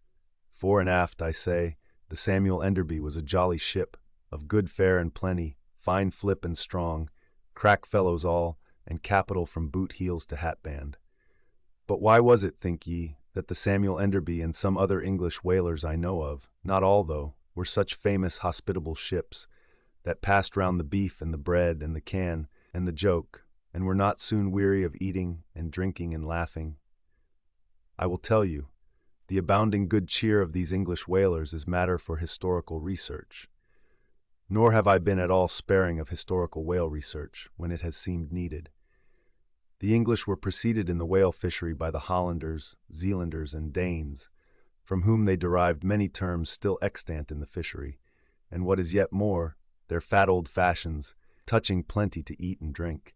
Fore and aft, I say, the Samuel Enderby was a jolly ship, of good fare and plenty, fine flip and strong, crack fellows all, and capital from boot heels to hatband. But why was it, think ye, that the Samuel Enderby and some other English whalers I know of, not all though, were such famous hospitable ships, that passed round the beef and the bread and the can and the joke, and were not soon weary of eating and drinking and laughing? I will tell you, the abounding good cheer of these English whalers is matter for historical research. Nor have I been at all sparing of historical whale research when it has seemed needed. The English were preceded in the whale fishery by the Hollanders, Zealanders, and Danes, from whom they derived many terms still extant in the fishery, and what is yet more, their fat old fashions, touching plenty to eat and drink.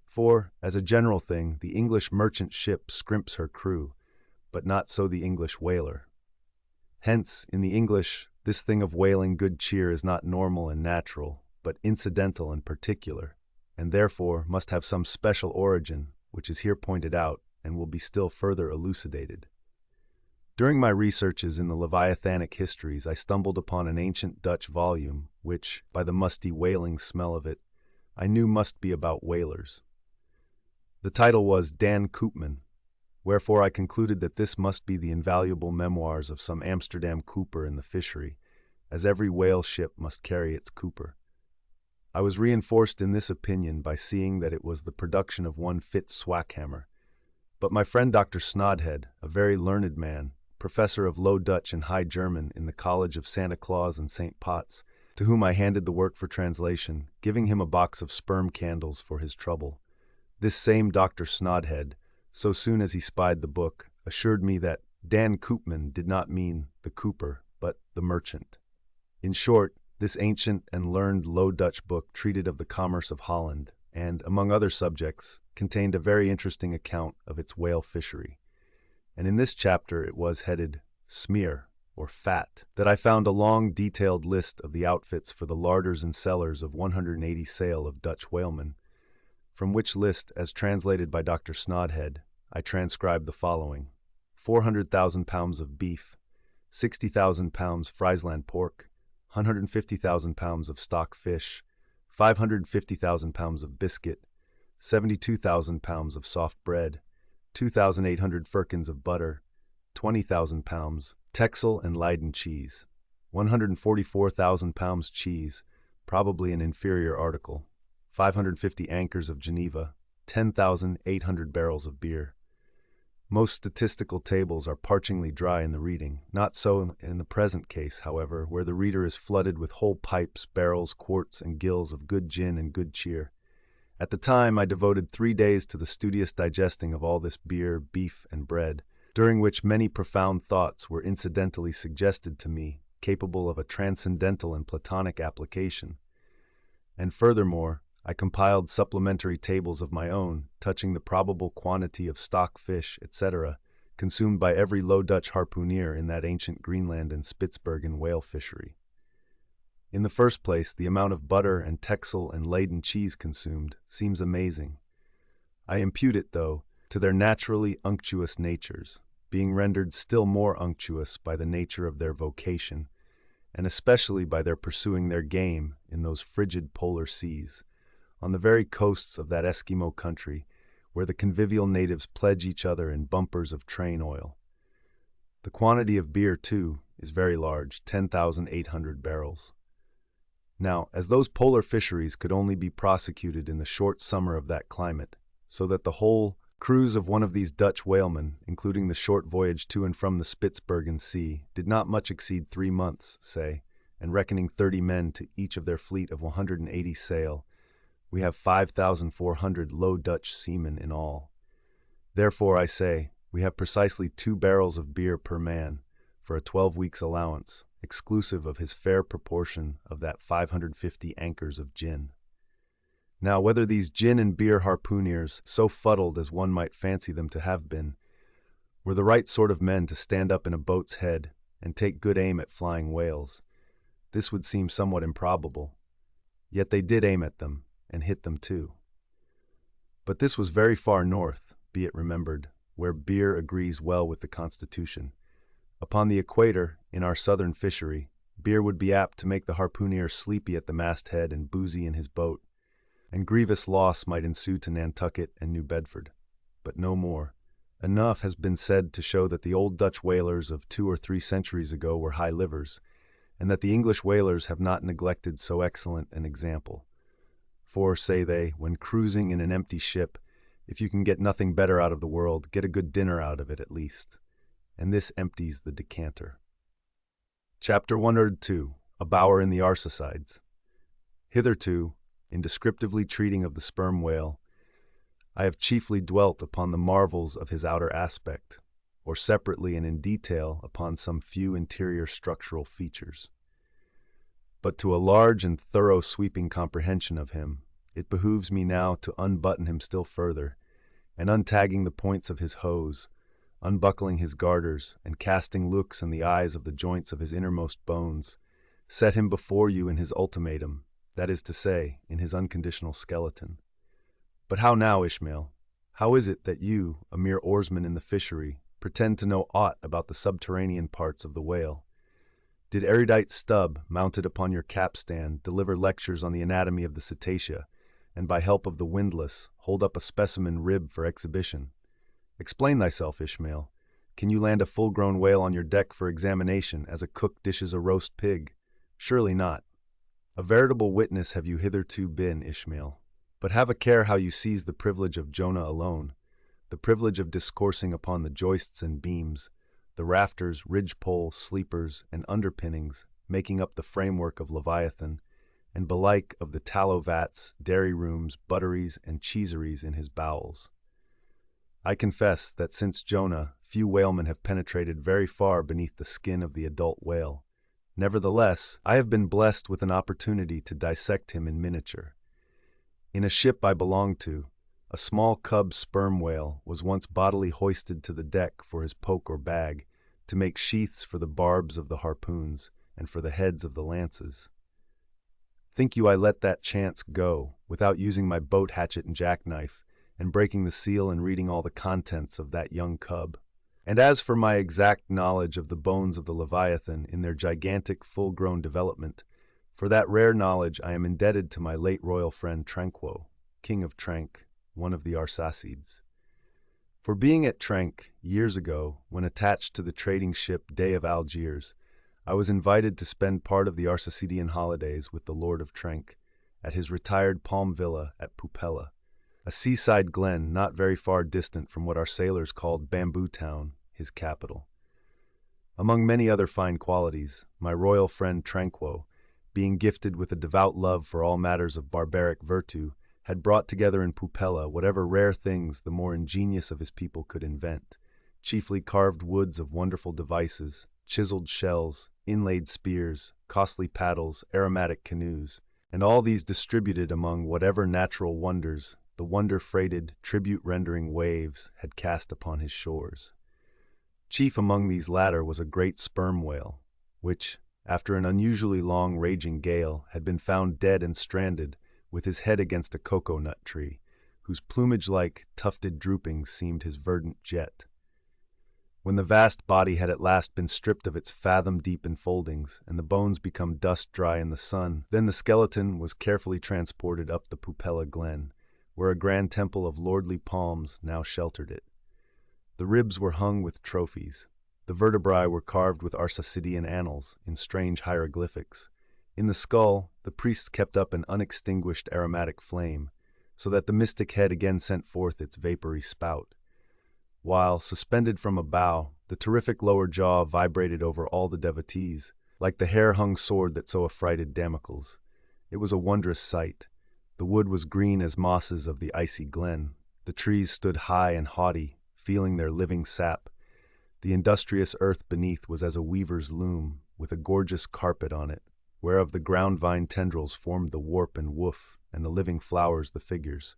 For, as a general thing, the English merchant ship scrimps her crew, but not so the English whaler. Hence, in the English, this thing of whaling good cheer is not normal and natural, but incidental and particular, and therefore must have some special origin, which is here pointed out and will be still further elucidated. During my researches in the Leviathanic histories, I stumbled upon an ancient Dutch volume, which, by the musty whaling smell of it, I knew must be about whalers. The title was Dan Koopman, wherefore I concluded that this must be the invaluable memoirs of some Amsterdam cooper in the fishery, as every whale ship must carry its cooper. I was reinforced in this opinion by seeing that it was the production of one Fitz Swackhammer, but my friend Dr. Snodhead, a very learned man, professor of Low Dutch and High German in the College of Santa Claus and St. Potts, to whom I handed the work for translation, giving him a box of sperm candles for his trouble. This same Dr. Snodhead, so soon as he spied the book, assured me that Dan Koopman did not mean the cooper, but the merchant. In short, this ancient and learned Low Dutch book treated of the commerce of Holland, and, among other subjects, contained a very interesting account of its whale fishery. And in this chapter it was headed Smear, or Fat, that I found a long, detailed list of the outfits for the larders and cellars of 180 sail of Dutch whalemen, from which list, as translated by Dr. Snodhead, I transcribed the following: 400,000 pounds of beef, 60,000 pounds Friesland pork, 150,000 pounds of stock fish, 550,000 pounds of biscuit, 72,000 pounds of soft bread, 2,800 firkins of butter, 120,000 pounds Texel and Leyden cheese, 144,000 pounds cheese, probably an inferior article, 550 anchors of Geneva, 10,800 barrels of beer. Most statistical tables are parchingly dry in the reading. Not so in the present case, however, where the reader is flooded with whole pipes, barrels, quarts, and gills of good gin and good cheer. At the time, I devoted 3 days to the studious digesting of all this beer, beef, and bread, during which many profound thoughts were incidentally suggested to me, capable of a transcendental and platonic application. And furthermore, I compiled supplementary tables of my own, touching the probable quantity of stock fish, etc., consumed by every Low Dutch harpooneer in that ancient Greenland and Spitzbergen whale fishery. In the first place, the amount of butter and Texel and Leyden cheese consumed seems amazing. I impute it, though, to their naturally unctuous natures, being rendered still more unctuous by the nature of their vocation, and especially by their pursuing their game in those frigid polar seas, on the very coasts of that Eskimo country, where the convivial natives pledge each other in bumpers of train oil. The quantity of beer, too, is very large, 10,800 barrels. Now, as those polar fisheries could only be prosecuted in the short summer of that climate, so that the whole cruise of one of these Dutch whalemen, including the short voyage to and from the Spitzbergen Sea, did not much exceed 3 months, say, and reckoning 30 men to each of their fleet of 180 sail, we have 5,400 Low Dutch seamen in all. Therefore, I say, we have precisely 2 barrels of beer per man, for a 12 weeks' allowance, exclusive of his fair proportion of that 550 anchors of gin. Now, whether these gin and beer harpooneers, so fuddled as one might fancy them to have been, were the right sort of men to stand up in a boat's head and take good aim at flying whales, this would seem somewhat improbable. Yet they did aim at them, and hit them too. But this was very far north, be it remembered, where beer agrees well with the constitution. Upon the equator, in our southern fishery, beer would be apt to make the harpooneer sleepy at the masthead and boozy in his boat, and grievous loss might ensue to Nantucket and New Bedford. But no more. Enough has been said to show that the old Dutch whalers of 2 or 3 centuries ago were high livers, and that the English whalers have not neglected so excellent an example. For, say they, when cruising in an empty ship, if you can get nothing better out of the world, get a good dinner out of it at least. And this empties the decanter. Chapter 102. A Bower in the Arsacides. Hitherto, in descriptively treating of the sperm whale, I have chiefly dwelt upon the marvels of his outer aspect, or separately and in detail upon some few interior structural features. But to a large and thorough sweeping comprehension of him, it behooves me now to unbutton him still further, and untagging the points of his hose, unbuckling his garters, and casting looks in the eyes of the joints of his innermost bones, set him before you in his ultimatum, that is to say, in his unconditional skeleton. But how now, Ishmael? How is it that you, a mere oarsman in the fishery, pretend to know aught about the subterranean parts of the whale? Did erudite Stubb, mounted upon your capstan, deliver lectures on the anatomy of the cetacea, and by help of the windlass, hold up a specimen rib for exhibition? Explain thyself, Ishmael. Can you land a full-grown whale on your deck for examination, as a cook dishes a roast pig? Surely not. A veritable witness have you hitherto been, Ishmael. But have a care how you seize the privilege of Jonah alone, the privilege of discoursing upon the joists and beams, the rafters, ridgepole, sleepers, and underpinnings making up the framework of Leviathan, and belike of the tallow vats, dairy rooms, butteries, and cheeseries in his bowels. I confess that since Jonah, few whalemen have penetrated very far beneath the skin of the adult whale. Nevertheless, I have been blessed with an opportunity to dissect him in miniature. In a ship I belonged to, a small cub sperm whale was once bodily hoisted to the deck for his poke or bag, to make sheaths for the barbs of the harpoons and for the heads of the lances. Think you I let that chance go, without using my boat hatchet and jackknife, and breaking the seal and reading all the contents of that young cub? And as for my exact knowledge of the bones of the Leviathan in their gigantic full-grown development, for that rare knowledge I am indebted to my late royal friend Tranquo, King of Trank, one of the Arsacides. For being at Trank years ago, when attached to the trading ship Day of Algiers, I was invited to spend part of the Arsacidian holidays with the Lord of Trank at his retired palm villa at Pupella, a seaside glen not very far distant from what our sailors called Bamboo Town, his capital. Among many other fine qualities, my royal friend Tranquo, being gifted with a devout love for all matters of barbaric virtue, had brought together in Pupella whatever rare things the more ingenious of his people could invent, chiefly carved woods of wonderful devices, chiseled shells, inlaid spears, costly paddles, aromatic canoes, and all these distributed among whatever natural wonders the wonder-freighted, tribute-rendering waves had cast upon his shores. Chief among these latter was a great sperm whale, which, after an unusually long raging gale, had been found dead and stranded, with his head against a cocoa-nut tree, whose plumage-like, tufted droopings seemed his verdant jet. When the vast body had at last been stripped of its fathom-deep enfoldings, and the bones become dust-dry in the sun, then the skeleton was carefully transported up the Pupella glen, where a grand temple of lordly palms now sheltered it. The ribs were hung with trophies. The vertebrae were carved with Arsacidian annals in strange hieroglyphics. In the skull, the priests kept up an unextinguished aromatic flame, so that the mystic head again sent forth its vapory spout, while, suspended from a bough, the terrific lower jaw vibrated over all the devotees, like the hair-hung sword that so affrighted Damocles. It was a wondrous sight. The wood was green as mosses of the icy glen. The trees stood high and haughty, feeling their living sap. The industrious earth beneath was as a weaver's loom, with a gorgeous carpet on it, whereof the ground-vine tendrils formed the warp and woof, and the living flowers the figures.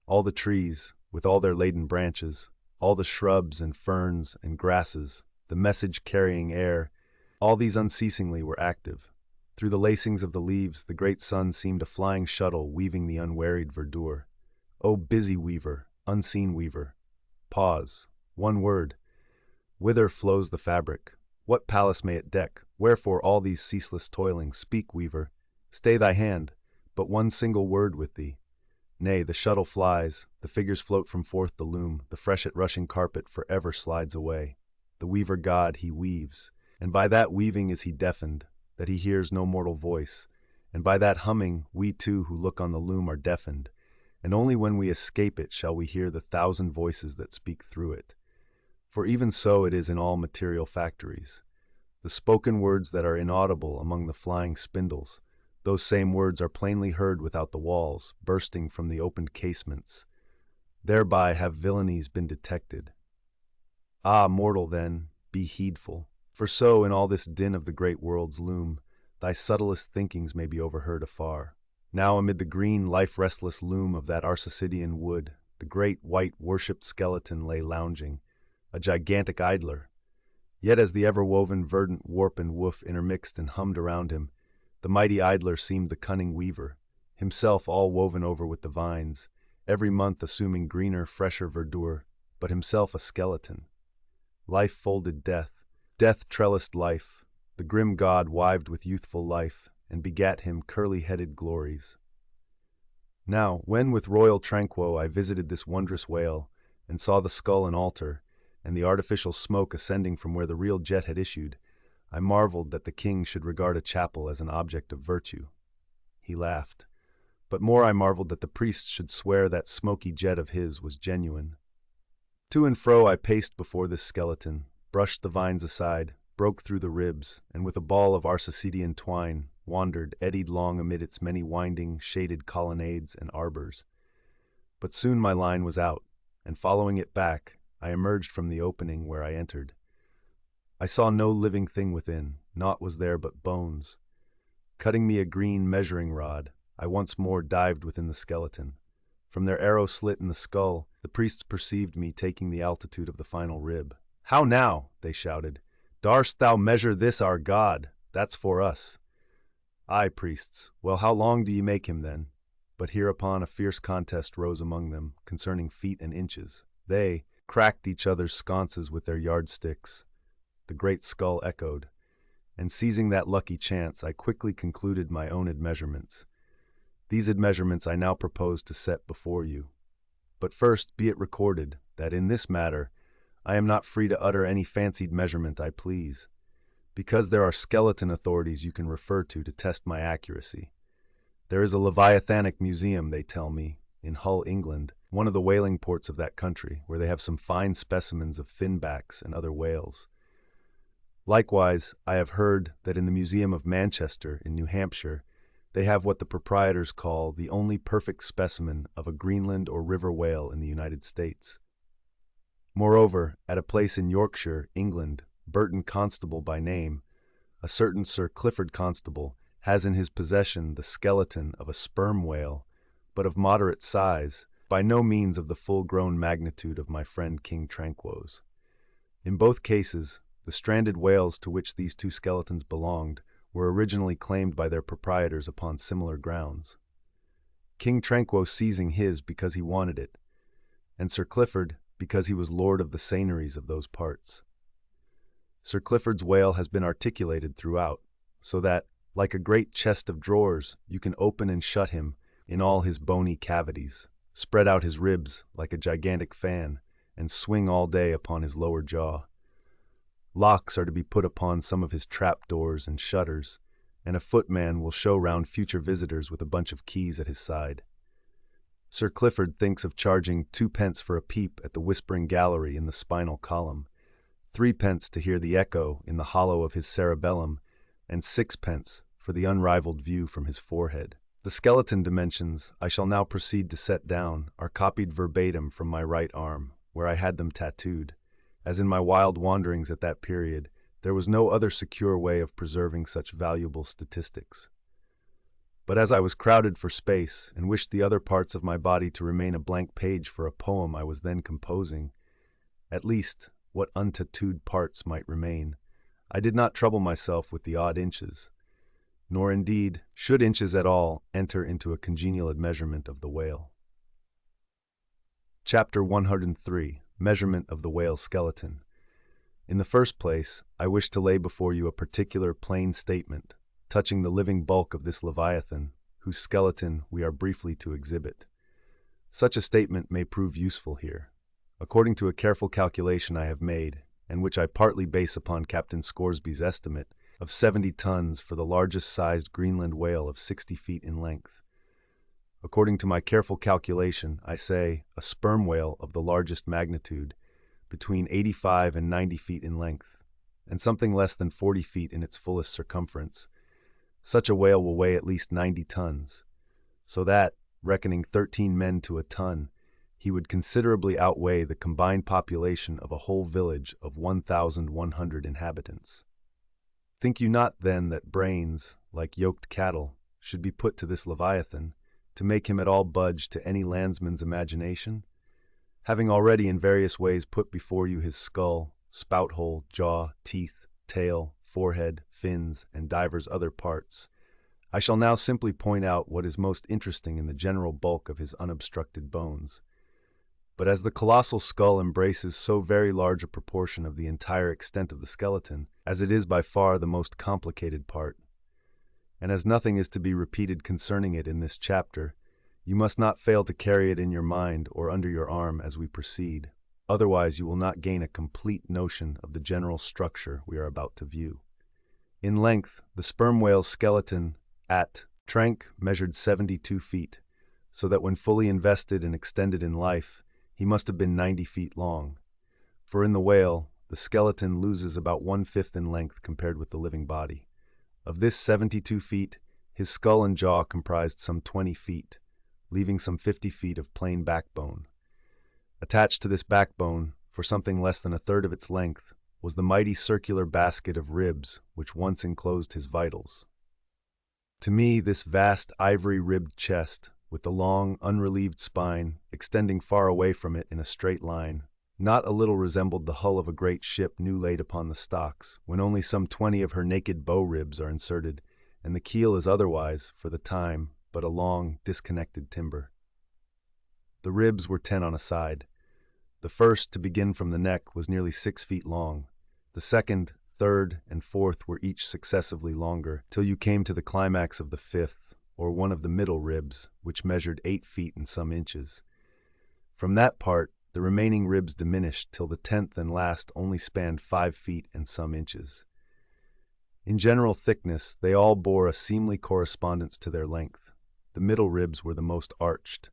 All the trees, with all their laden branches, all the shrubs and ferns and grasses, the message-carrying air, all these unceasingly were active. Through the lacings of the leaves, the great sun seemed a flying shuttle weaving the unwearied verdure. O busy weaver, unseen weaver! Pause. One word. Whither flows the fabric? What palace may it deck? Wherefore all these ceaseless toilings? Speak, weaver. Stay thy hand. But one single word with thee. Nay, the shuttle flies, the figures float from forth the loom, the freshet-rushing carpet forever slides away. The weaver god, he weaves, and by that weaving is he deafened, that he hears no mortal voice, and by that humming we too who look on the loom are deafened, and only when we escape it shall we hear the thousand voices that speak through it. For even so it is in all material factories. The spoken words that are inaudible among the flying spindles, those same words are plainly heard without the walls, bursting from the opened casements. Thereby have villainies been detected. Ah, mortal, then, be heedful, for so in all this din of the great world's loom, thy subtlest thinkings may be overheard afar. Now amid the green, life-restless loom of that Arsacidian wood, the great white worshipped skeleton lay lounging, a gigantic idler. Yet as the ever-woven verdant warp and woof intermixed and hummed around him, the mighty idler seemed the cunning weaver, himself all woven over with the vines, every month assuming greener, fresher verdure, but himself a skeleton. Life folded death, death trellised life, the grim god wived with youthful life, and begat him curly-headed glories. Now, when with royal Tranquo I visited this wondrous whale, and saw the skull and altar, and the artificial smoke ascending from where the real jet had issued, I marveled that the king should regard a chapel as an object of virtue. He laughed. But more I marveled that the priests should swear that smoky jet of his was genuine. To and fro I paced before this skeleton, brushed the vines aside, broke through the ribs, and with a ball of Arsacidian twine, wandered, eddied long amid its many winding, shaded colonnades and arbors. But soon my line was out, and following it back, I emerged from the opening where I entered. I saw no living thing within, naught was there but bones. Cutting me a green measuring rod, I once more dived within the skeleton. From their arrow slit in the skull, the priests perceived me taking the altitude of the final rib. "How now?" they shouted. "Darst thou measure this our god? That's for us." "Aye, priests. Well, how long do ye make him then?" But hereupon a fierce contest rose among them, concerning feet and inches. They cracked each other's sconces with their yardsticks. The great skull echoed, and seizing that lucky chance, I quickly concluded my own admeasurements. These admeasurements I now propose to set before you. But first, be it recorded that in this matter, I am not free to utter any fancied measurement I please, because there are skeleton authorities you can refer to test my accuracy. There is a Leviathanic museum, they tell me, in Hull, England, one of the whaling ports of that country, where they have some fine specimens of finbacks and other whales. Likewise, I have heard that in the Museum of Manchester, in New Hampshire, they have what the proprietors call the only perfect specimen of a Greenland or river whale in the United States. Moreover, at a place in Yorkshire, England, Burton Constable by name, a certain Sir Clifford Constable has in his possession the skeleton of a sperm whale, but of moderate size, by no means of the full-grown magnitude of my friend King Tranquo's. In both cases, the stranded whales to which these two skeletons belonged were originally claimed by their proprietors upon similar grounds. King Tranquo seizing his because he wanted it, and Sir Clifford because he was lord of the seigneuries of those parts. Sir Clifford's whale has been articulated throughout, so that, like a great chest of drawers, you can open and shut him in all his bony cavities, spread out his ribs like a gigantic fan, and swing all day upon his lower jaw. Locks are to be put upon some of his trap-doors and shutters, and a footman will show round future visitors with a bunch of keys at his side. Sir Clifford thinks of charging 2d for a peep at the whispering gallery in the spinal column, 3d to hear the echo in the hollow of his cerebellum, and 6d for the unrivaled view from his forehead. The skeleton dimensions I shall now proceed to set down are copied verbatim from my right arm, where I had them tattooed, as in my wild wanderings at that period there was no other secure way of preserving such valuable statistics. But as I was crowded for space and wished the other parts of my body to remain a blank page for a poem I was then composing, at least what untattooed parts might remain, I did not trouble myself with the odd inches, nor indeed should inches at all enter into a congenial measurement of the whale. Chapter 103. Measurement of the whale skeleton. In the first place, I wish to lay before you a particular plain statement touching the living bulk of this Leviathan, whose skeleton we are briefly to exhibit. Such a statement may prove useful here. According to a careful calculation I have made, and which I partly base upon Captain Scoresby's estimate of 70 tons for the largest sized Greenland whale of 60 feet in length. According to my careful calculation, I say a sperm whale of the largest magnitude, between 85 and 90 feet in length, and something less than 40 feet in its fullest circumference. Such a whale will weigh at least 90 tons, so that, reckoning 13 men to a ton, he would considerably outweigh the combined population of a whole village of 1,100 inhabitants. Think you not, then, that brains, like yoked cattle, should be put to this Leviathan, to make him at all budge to any landsman's imagination? Having already in various ways put before you his skull, spout-hole, jaw, teeth, tail, forehead, fins, and divers other parts, I shall now simply point out what is most interesting in the general bulk of his unobstructed bones. But as the colossal skull embraces so very large a proportion of the entire extent of the skeleton, as it is by far the most complicated part, and as nothing is to be repeated concerning it in this chapter, you must not fail to carry it in your mind or under your arm as we proceed, otherwise you will not gain a complete notion of the general structure we are about to view. In length, the sperm whale's skeleton at Trank measured 72 feet, so that when fully invested and extended in life, he must have been 90 feet long. For in the whale, the skeleton loses about 1/5 in length compared with the living body. Of this 72 feet, his skull and jaw comprised some 20 feet, leaving some 50 feet of plain backbone. Attached to this backbone, for something less than a third of its length, was the mighty circular basket of ribs which once enclosed his vitals. To me, this vast ivory-ribbed chest, with the long, unrelieved spine extending far away from it in a straight line, not a little resembled the hull of a great ship new laid upon the stocks, when only some 20 of her naked bow ribs are inserted, and the keel is otherwise, for the time, but a long, disconnected timber. The ribs were 10 on a side. The first, to begin from the neck, was nearly 6 feet long. The second, third, and fourth were each successively longer, till you came to the climax of the fifth, or one of the middle ribs, which measured 8 feet and some inches. From that part, the remaining ribs diminished till the 10th and last only spanned 5 feet and some inches. In general thickness, they all bore a seemly correspondence to their length. The middle ribs were the most arched.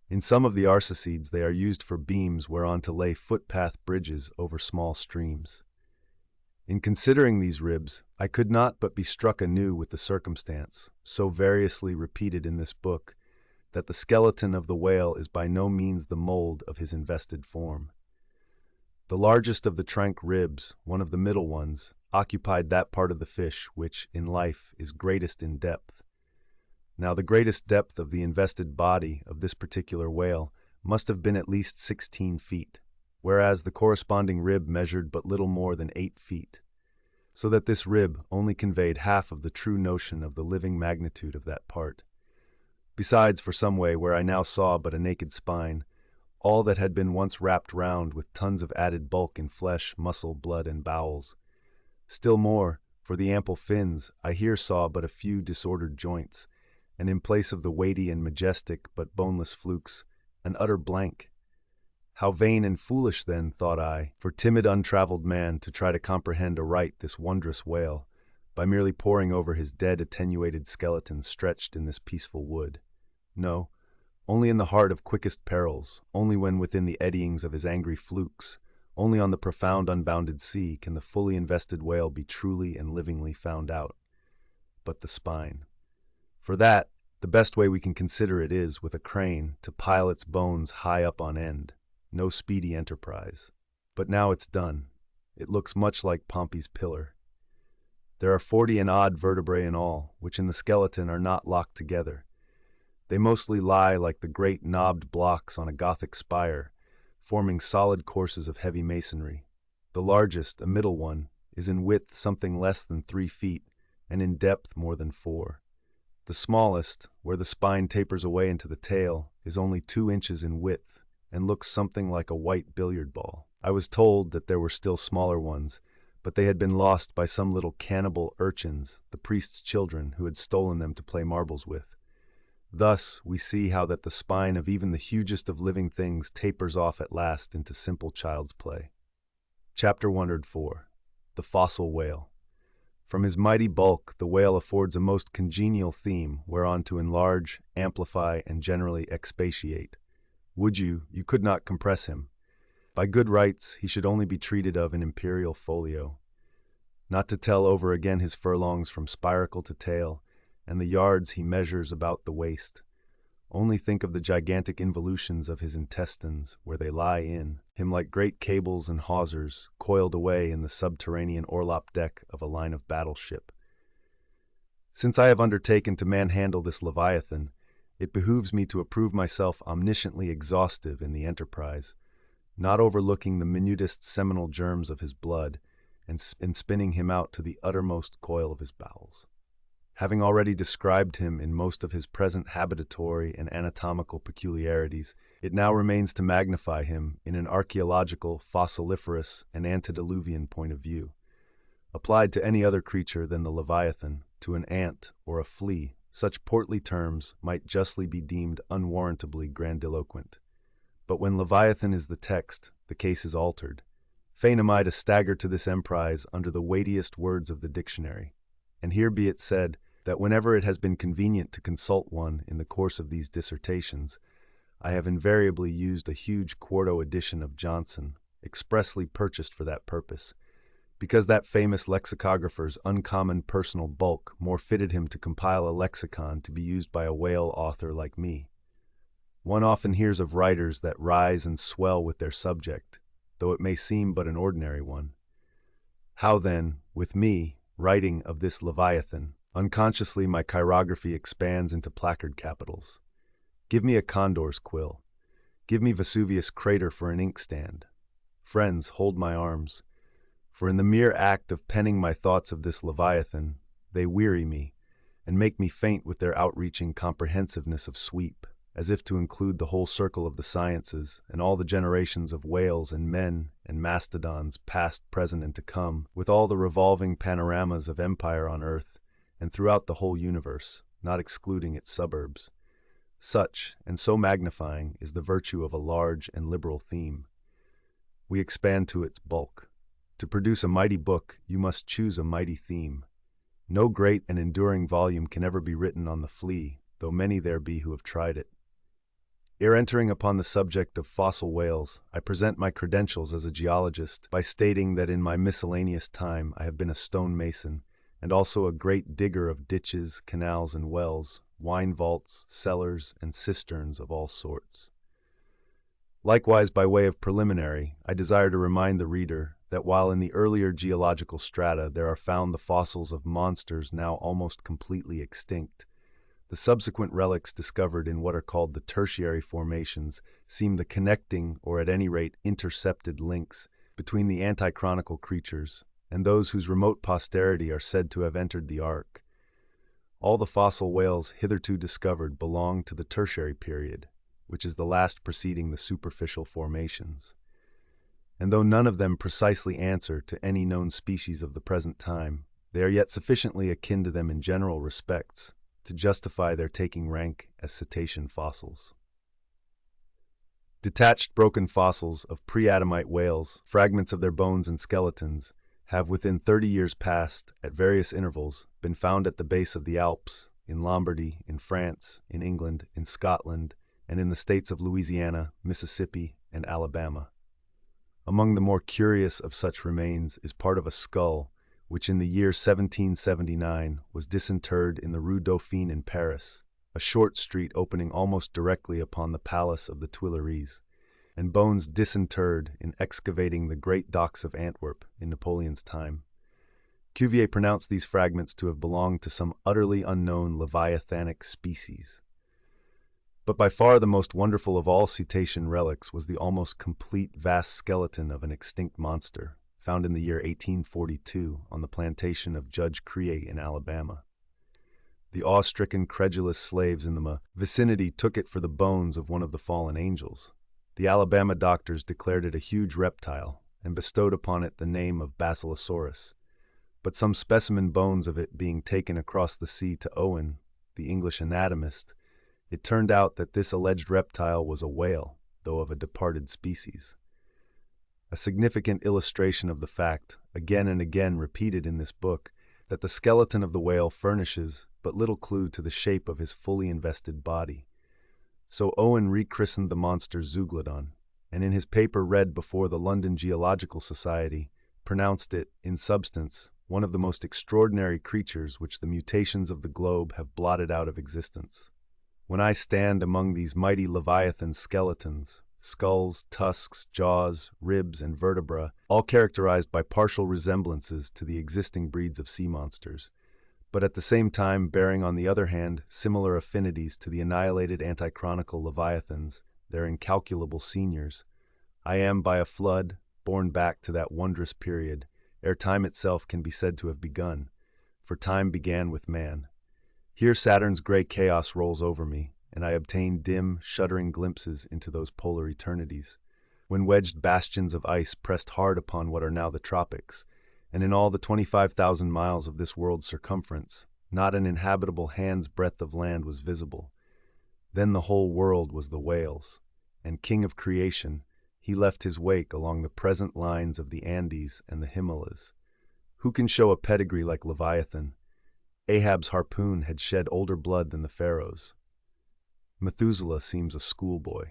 In some of the arsacides they are used for beams whereon to lay footpath bridges over small streams. In considering these ribs, I could not but be struck anew with the circumstance, so variously repeated in this book, that the skeleton of the whale is by no means the mold of his invested form. The largest of the trunk ribs, one of the middle ones, occupied that part of the fish which, in life, is greatest in depth. Now the greatest depth of the invested body of this particular whale must have been at least 16 feet, whereas the corresponding rib measured but little more than 8 feet, so that this rib only conveyed half of the true notion of the living magnitude of that part. Besides, for some way, where I now saw but a naked spine, all that had been once wrapped round with tons of added bulk in flesh, muscle, blood, and bowels. Still more, for the ample fins, I here saw but a few disordered joints, and in place of the weighty and majestic but boneless flukes, an utter blank. How vain and foolish then, thought I, for timid untraveled man to try to comprehend aright this wondrous whale, by merely poring over his dead attenuated skeleton stretched in this peaceful wood. No, only in the heart of quickest perils, only when within the eddyings of his angry flukes, only on the profound unbounded sea can the fully invested whale be truly and livingly found out. But the spine. For that, the best way we can consider it is, with a crane, to pile its bones high up on end. No speedy enterprise. But now it's done. It looks much like Pompey's pillar. There are 40 and odd vertebrae in all, which in the skeleton are not locked together. They mostly lie like the great knobbed blocks on a Gothic spire, forming solid courses of heavy masonry. The largest, a middle one, is in width something less than 3 feet, and in depth more than 4. The smallest, where the spine tapers away into the tail, is only 2 inches in width, and looks something like a white billiard ball. I was told that there were still smaller ones, but they had been lost by some little cannibal urchins, the priest's children, who had stolen them to play marbles with. Thus, we see how that the spine of even the hugest of living things tapers off at last into simple child's play. Chapter 104. The Fossil Whale. From his mighty bulk, the whale affords a most congenial theme whereon to enlarge, amplify, and generally expatiate. Would you could not compress him. By good rights, he should only be treated of in imperial folio. Not to tell over again his furlongs from spiracle to tail, and the yards he measures about the waist. Only think of the gigantic involutions of his intestines, where they lie in him like great cables and hawsers, coiled away in the subterranean orlop deck of a line of battleship. Since I have undertaken to manhandle this Leviathan, it behooves me to approve myself omnisciently exhaustive in the enterprise, not overlooking the minutest seminal germs of his blood, and spinning him out to the uttermost coil of his bowels. Having already described him in most of his present habitatory and anatomical peculiarities, it now remains to magnify him in an archaeological, fossiliferous, and antediluvian point of view. Applied to any other creature than the Leviathan, to an ant or a flea, such portly terms might justly be deemed unwarrantably grandiloquent. But when Leviathan is the text, the case is altered. Fain am I to stagger to this emprise under the weightiest words of the dictionary. And here be it said, that whenever it has been convenient to consult one in the course of these dissertations, I have invariably used a huge quarto edition of Johnson, expressly purchased for that purpose, because that famous lexicographer's uncommon personal bulk more fitted him to compile a lexicon to be used by a whale author like me. One often hears of writers that rise and swell with their subject, though it may seem but an ordinary one. How then, with me, writing of this Leviathan, unconsciously my chirography expands into placard capitals. Give me a condor's quill. Give me Vesuvius' crater for an inkstand. Friends, hold my arms. For in the mere act of penning my thoughts of this Leviathan, they weary me, and make me faint with their outreaching comprehensiveness of sweep, as if to include the whole circle of the sciences, and all the generations of whales and men and mastodons, past, present, and to come, with all the revolving panoramas of empire on earth, and throughout the whole universe, not excluding its suburbs. Such, and so magnifying, is the virtue of a large and liberal theme. We expand to its bulk. To produce a mighty book, you must choose a mighty theme. No great and enduring volume can ever be written on the flea, though many there be who have tried it. Ere entering upon the subject of fossil whales, I present my credentials as a geologist by stating that in my miscellaneous time I have been a stonemason, and also a great digger of ditches, canals, and wells, wine vaults, cellars, and cisterns of all sorts. Likewise, by way of preliminary, I desire to remind the reader that while in the earlier geological strata there are found the fossils of monsters now almost completely extinct, the subsequent relics discovered in what are called the tertiary formations seem the connecting, or at any rate intercepted, links between the antichronical creatures and those whose remote posterity are said to have entered the ark. All the fossil whales hitherto discovered belong to the tertiary period, which is the last preceding the superficial formations. And though none of them precisely answer to any known species of the present time, they are yet sufficiently akin to them in general respects to justify their taking rank as cetacean fossils. Detached broken fossils of pre-Adamite whales, fragments of their bones and skeletons, have within 30 years past, at various intervals, been found at the base of the Alps, in Lombardy, in France, in England, in Scotland, and in the states of Louisiana, Mississippi, and Alabama. Among the more curious of such remains is part of a skull, which in the year 1779 was disinterred in the Rue Dauphine in Paris, a short street opening almost directly upon the Palace of the Tuileries, and bones disinterred in excavating the great docks of Antwerp in Napoleon's time. Cuvier pronounced these fragments to have belonged to some utterly unknown leviathanic species. But by far the most wonderful of all cetacean relics was the almost complete vast skeleton of an extinct monster, found in the year 1842 on the plantation of Judge Cree in Alabama. The awe-stricken, credulous slaves in the vicinity took it for the bones of one of the fallen angels. The Alabama doctors declared it a huge reptile and bestowed upon it the name of Basilosaurus. But some specimen bones of it being taken across the sea to Owen, the English anatomist, it turned out that this alleged reptile was a whale, though of a departed species. A significant illustration of the fact, again and again repeated in this book, that the skeleton of the whale furnishes but little clue to the shape of his fully invested body. So Owen rechristened the monster Zeuglodon, and in his paper read before the London Geological Society, pronounced it, in substance, one of the most extraordinary creatures which the mutations of the globe have blotted out of existence. When I stand among these mighty leviathan skeletons, skulls, tusks, jaws, ribs, and vertebra, all characterized by partial resemblances to the existing breeds of sea monsters, but at the same time bearing on the other hand similar affinities to the annihilated antichronical leviathans, their incalculable seniors, I am by a flood borne back to that wondrous period, ere time itself can be said to have begun, for time began with man. Here Saturn's gray chaos rolls over me, and I obtain dim, shuddering glimpses into those polar eternities, when wedged bastions of ice pressed hard upon what are now the tropics, and in all the 25,000 miles of this world's circumference, not an inhabitable hand's breadth of land was visible. Then the whole world was the whale's, and king of creation, he left his wake along the present lines of the Andes and the Himalayas. Who can show a pedigree like Leviathan? Ahab's harpoon had shed older blood than the Pharaoh's. Methuselah seems a schoolboy.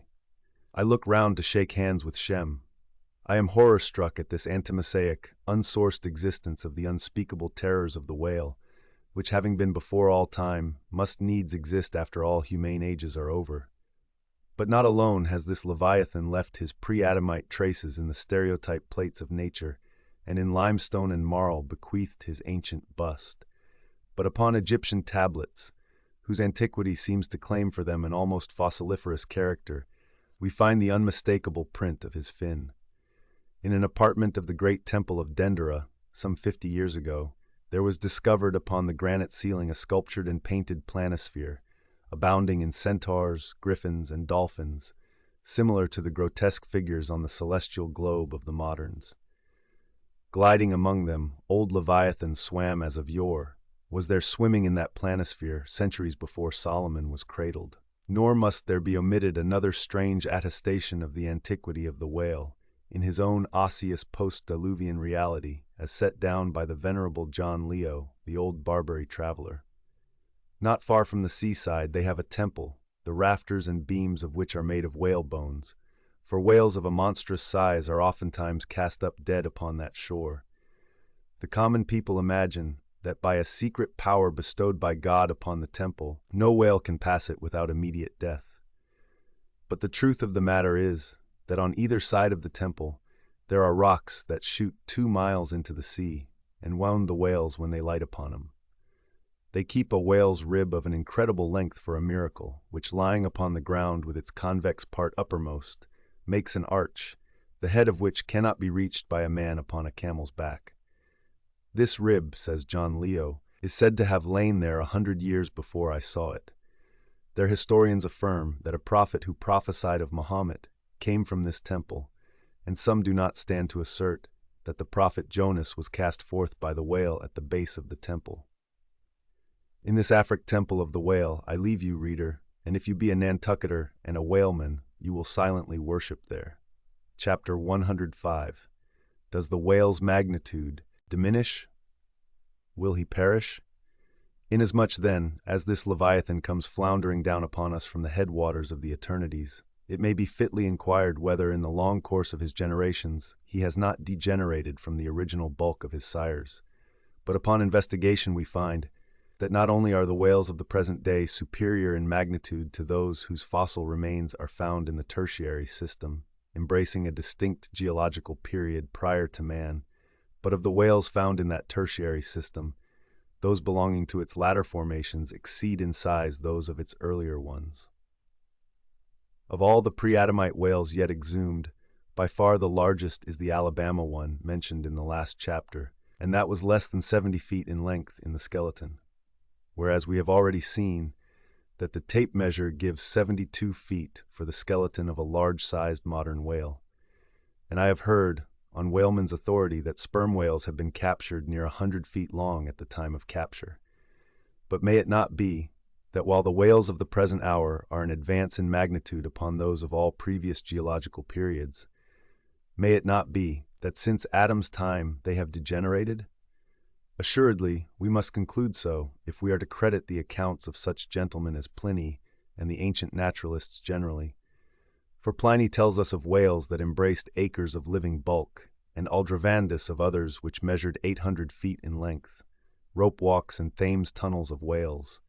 I look round to shake hands with Shem. I am horror-struck at this antimosaic, unsourced existence of the unspeakable terrors of the whale, which having been before all time, must needs exist after all humane ages are over. But not alone has this Leviathan left his pre-Adamite traces in the stereotype plates of nature, and in limestone and marl bequeathed his ancient bust, but upon Egyptian tablets, whose antiquity seems to claim for them an almost fossiliferous character, we find the unmistakable print of his fin. In an apartment of the great temple of Dendera, some 50 years ago, there was discovered upon the granite ceiling a sculptured and painted planisphere, abounding in centaurs, griffins, and dolphins, similar to the grotesque figures on the celestial globe of the moderns. Gliding among them, old Leviathan swam as of yore, was there swimming in that planisphere centuries before Solomon was cradled. Nor must there be omitted another strange attestation of the antiquity of the whale, in his own osseous post-diluvian reality, as set down by the venerable John Leo, the old Barbary traveler. Not far from the seaside they have a temple, the rafters and beams of which are made of whale bones, for whales of a monstrous size are oftentimes cast up dead upon that shore. The common people imagine that by a secret power bestowed by God upon the temple, no whale can pass it without immediate death. But the truth of the matter is that on either side of the temple there are rocks that shoot 2 miles into the sea and wound the whales when they light upon them. They keep a whale's rib of an incredible length for a miracle, which lying upon the ground with its convex part uppermost, makes an arch, the head of which cannot be reached by a man upon a camel's back. This rib, says John Leo, is said to have lain there 100 years before I saw it. Their historians affirm that a prophet who prophesied of Muhammad came from this temple, and some do not stand to assert that the prophet Jonas was cast forth by the whale at the base of the temple. In this Afric temple of the whale I leave you, reader, and if you be a Nantucketer and a whaleman, you will silently worship there. Chapter 105. Does the whale's magnitude diminish? Will he perish? Inasmuch then, as this Leviathan comes floundering down upon us from the headwaters of the eternities, it may be fitly inquired whether in the long course of his generations he has not degenerated from the original bulk of his sires. But upon investigation we find that not only are the whales of the present day superior in magnitude to those whose fossil remains are found in the tertiary system, embracing a distinct geological period prior to man, but of the whales found in that tertiary system, those belonging to its latter formations exceed in size those of its earlier ones. Of all the pre-Adamite whales yet exhumed, by far the largest is the Alabama one mentioned in the last chapter, and that was less than 70 feet in length in the skeleton, whereas we have already seen that the tape measure gives 72 feet for the skeleton of a large-sized modern whale. And I have heard, on whalemen's authority, that sperm whales have been captured near 100 feet long at the time of capture. But may it not be that while the whales of the present hour are an advance in magnitude upon those of all previous geological periods, may it not be that since Adam's time they have degenerated? Assuredly, we must conclude so if we are to credit the accounts of such gentlemen as Pliny and the ancient naturalists generally. For Pliny tells us of whales that embraced acres of living bulk, and Aldrovandus of others which measured 800 feet in length, rope walks and Thames tunnels of whales.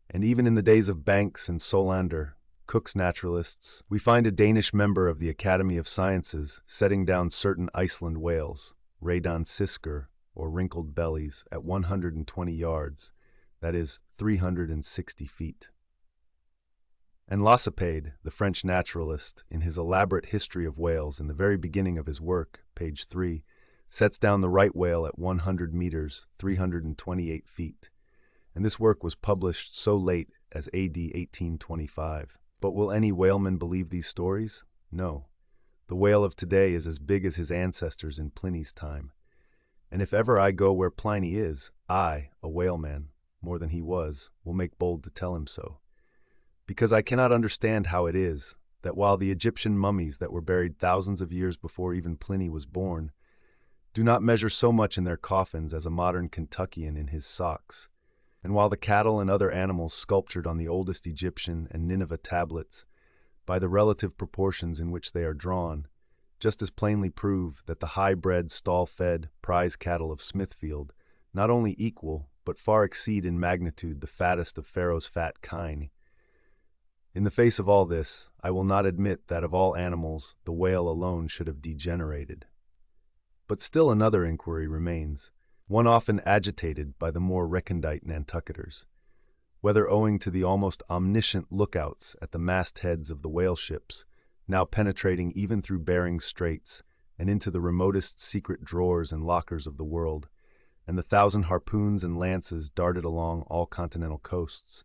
And even in the days of Banks and Solander, Cook's naturalists, we find a Danish member of the Academy of Sciences setting down certain Iceland whales, radon sisker, or wrinkled bellies, at 120 yards, that is, 360 feet. And Lacépède, the French naturalist, in his elaborate history of whales in the very beginning of his work, page 3, sets down the right whale at 100 meters, 328 feet. And this work was published so late as A.D. 1825. But will any whaleman believe these stories? No. The whale of today is as big as his ancestors in Pliny's time. And if ever I go where Pliny is, I, a whaleman, more than he was, will make bold to tell him so. Because I cannot understand how it is that while the Egyptian mummies that were buried thousands of years before even Pliny was born do not measure so much in their coffins as a modern Kentuckian in his socks, and while the cattle and other animals sculptured on the oldest Egyptian and Nineveh tablets, by the relative proportions in which they are drawn, just as plainly prove that the high-bred, stall-fed, prize cattle of Smithfield not only equal, but far exceed in magnitude the fattest of Pharaoh's fat kine. In the face of all this, I will not admit that of all animals, the whale alone should have degenerated. But still another inquiry remains, one often agitated by the more recondite Nantucketers, whether owing to the almost omniscient lookouts at the mastheads of the whale ships, now penetrating even through Bering's Straits and into the remotest secret drawers and lockers of the world, and the 1,000 harpoons and lances darted along all continental coasts.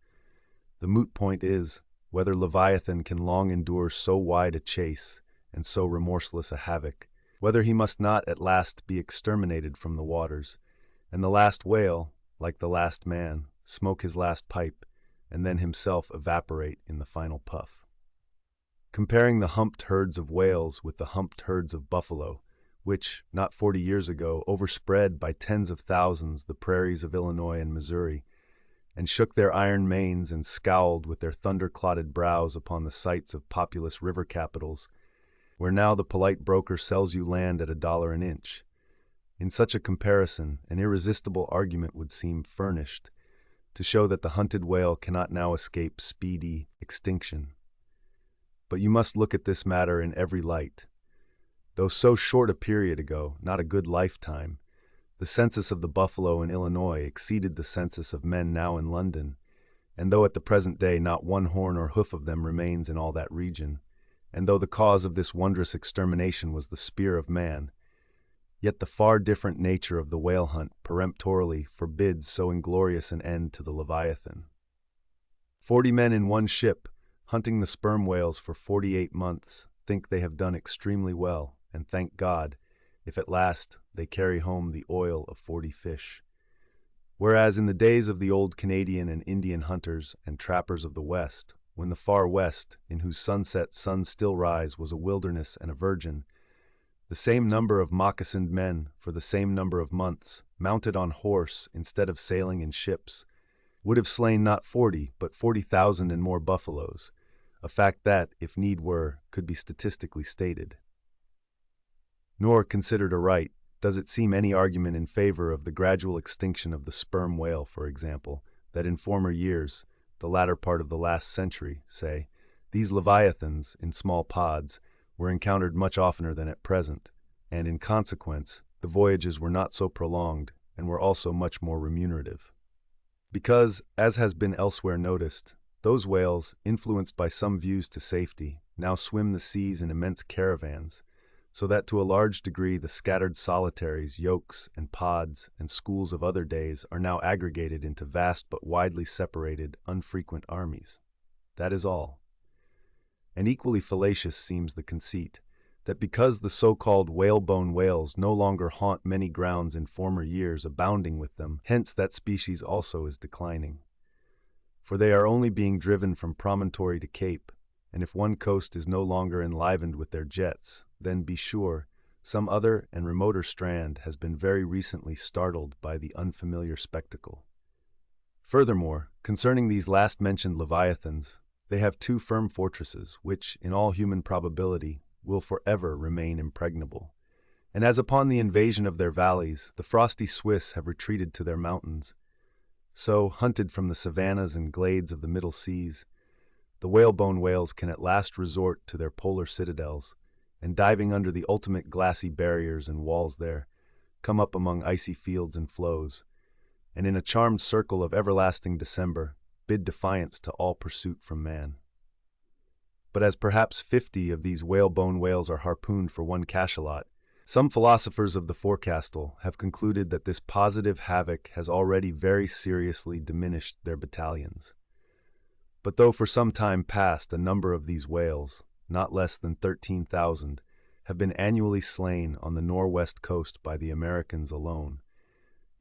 The moot point is whether Leviathan can long endure so wide a chase and so remorseless a havoc, whether he must not at last be exterminated from the waters, and the last whale, like the last man, smoke his last pipe, and then himself evaporate in the final puff. Comparing the humped herds of whales with the humped herds of buffalo, which, not 40 years ago, overspread by tens of thousands the prairies of Illinois and Missouri, and shook their iron manes and scowled with their thunder-clotted brows upon the sites of populous river capitals, where now the polite broker sells you land at $1 an inch. In such a comparison, an irresistible argument would seem furnished to show that the hunted whale cannot now escape speedy extinction. But you must look at this matter in every light. Though so short a period ago, not a good lifetime, the census of the buffalo in Illinois exceeded the census of men now in London, and though at the present day not one horn or hoof of them remains in all that region, and though the cause of this wondrous extermination was the spear of man, yet the far different nature of the whale hunt peremptorily forbids so inglorious an end to the Leviathan. 40 men in one ship, hunting the sperm whales for 48 months, think they have done extremely well, and thank God, if at last they carry home the oil of 40 fish. Whereas in the days of the old Canadian and Indian hunters and trappers of the West, when the far West, in whose sunset suns still rise, was a wilderness and a virgin, the same number of moccasined men, for the same number of months, mounted on horse instead of sailing in ships, would have slain not 40, but 40,000 and more buffaloes, a fact that, if need were, could be statistically stated. Nor, considered aright, does it seem any argument in favor of the gradual extinction of the sperm whale, for example, that in former years, the latter part of the last century, say, these leviathans, in small pods, were encountered much oftener than at present, and in consequence, the voyages were not so prolonged and were also much more remunerative. Because, as has been elsewhere noticed, those whales, influenced by some views to safety, now swim the seas in immense caravans, so that to a large degree the scattered solitaries, yolks, and pods, and schools of other days are now aggregated into vast but widely separated, unfrequent armies. That is all. And equally fallacious seems the conceit that because the so-called whalebone whales no longer haunt many grounds in former years abounding with them, hence that species also is declining. For they are only being driven from promontory to cape, and if one coast is no longer enlivened with their jets, then be sure some other and remoter strand has been very recently startled by the unfamiliar spectacle. Furthermore, concerning these last-mentioned leviathans, they have two firm fortresses, which, in all human probability, will forever remain impregnable. And as upon the invasion of their valleys, the frosty Swiss have retreated to their mountains, so, hunted from the savannas and glades of the middle seas, the whalebone whales can at last resort to their polar citadels, and diving under the ultimate glassy barriers and walls there, come up among icy fields and floes, and in a charmed circle of everlasting December, bid defiance to all pursuit from man. But as perhaps 50 of these whalebone whales are harpooned for one cachalot, some philosophers of the forecastle have concluded that this positive havoc has already very seriously diminished their battalions. But though for some time past a number of these whales, not less than 13,000, have been annually slain on the northwest coast by the Americans alone,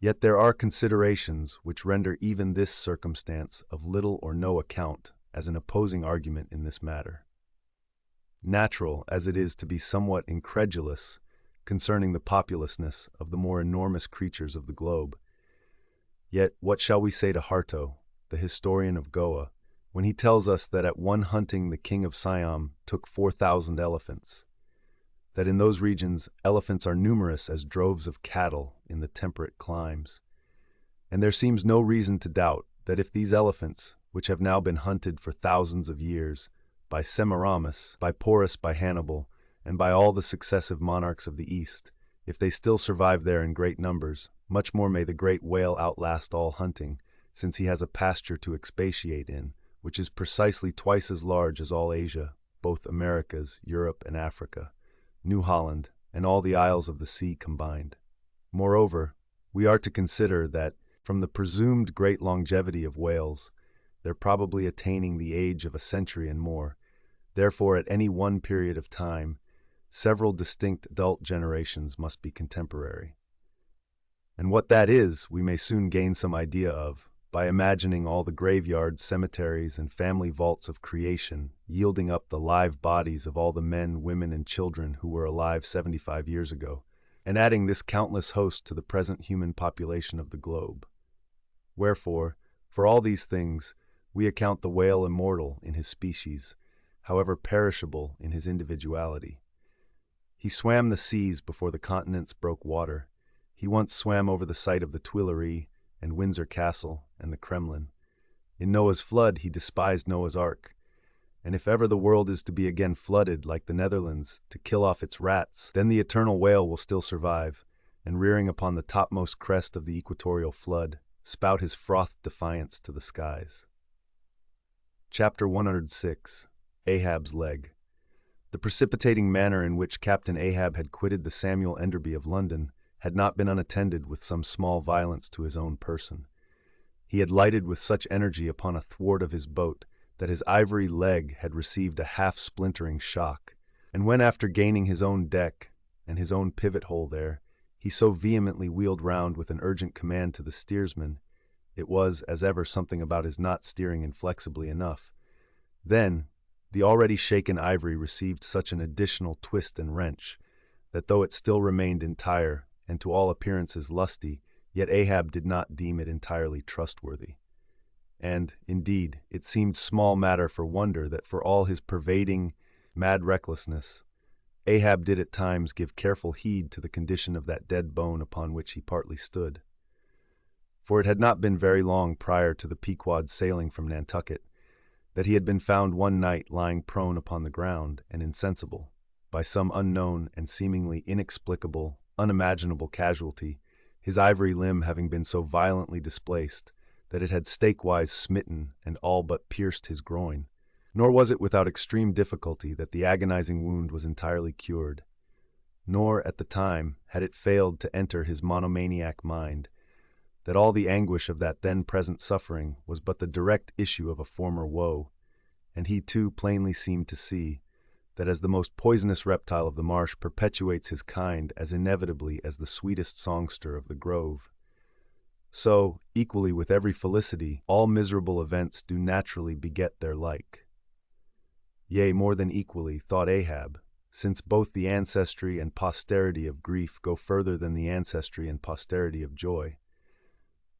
yet there are considerations which render even this circumstance of little or no account as an opposing argument in this matter. Natural as it is to be somewhat incredulous concerning the populousness of the more enormous creatures of the globe, yet what shall we say to Harto, the historian of Goa, when he tells us that at one hunting the king of Siam took 4,000 elephants, that in those regions elephants are numerous as droves of cattle in the temperate climes, and there seems no reason to doubt that if these elephants, which have now been hunted for thousands of years, by Semiramis, by Porus, by Hannibal, and by all the successive monarchs of the East, if they still survive there in great numbers, much more may the great whale outlast all hunting, since he has a pasture to expatiate in, which is precisely twice as large as all Asia, both Americas, Europe, and Africa, New Holland, and all the isles of the sea combined. Moreover, we are to consider that, from the presumed great longevity of whales, their probably attaining the age of a century and more, therefore at any one period of time, several distinct adult generations must be contemporary. And what that is, we may soon gain some idea of, by imagining all the graveyards, cemeteries, and family vaults of creation, yielding up the live bodies of all the men, women, and children who were alive 75 years ago, and adding this countless host to the present human population of the globe. Wherefore, for all these things, we account the whale immortal in his species, however perishable in his individuality. He swam the seas before the continents broke water. He once swam over the site of the Tuileries and Windsor Castle and the Kremlin. In Noah's flood he despised Noah's Ark. And if ever the world is to be again flooded like the Netherlands to kill off its rats, then the eternal whale will still survive, and rearing upon the topmost crest of the equatorial flood, spout his frothed defiance to the skies. Chapter 106. Ahab's Leg. The precipitating manner in which Captain Ahab had quitted the Samuel Enderby of London had not been unattended with some small violence to his own person. He had lighted with such energy upon a thwart of his boat that his ivory leg had received a half-splintering shock, and when after gaining his own deck and his own pivot-hole there, he so vehemently wheeled round with an urgent command to the steersman, it was, as ever, something about his not steering inflexibly enough. Then, the already shaken ivory received such an additional twist and wrench, that though it still remained entire, and to all appearances lusty, yet Ahab did not deem it entirely trustworthy. And, indeed, it seemed small matter for wonder that for all his pervading, mad recklessness, Ahab did at times give careful heed to the condition of that dead bone upon which he partly stood. For it had not been very long prior to the Pequod's sailing from Nantucket that he had been found one night lying prone upon the ground and insensible, by some unknown and seemingly inexplicable, unimaginable casualty, his ivory limb having been so violently displaced that it had stake-wise smitten and all but pierced his groin. Nor was it without extreme difficulty that the agonizing wound was entirely cured. Nor, at the time, had it failed to enter his monomaniac mind that all the anguish of that then-present suffering was but the direct issue of a former woe, and he too plainly seemed to see that as the most poisonous reptile of the marsh perpetuates his kind as inevitably as the sweetest songster of the grove, so, equally with every felicity, all miserable events do naturally beget their like. Yea, more than equally, thought Ahab, since both the ancestry and posterity of grief go further than the ancestry and posterity of joy.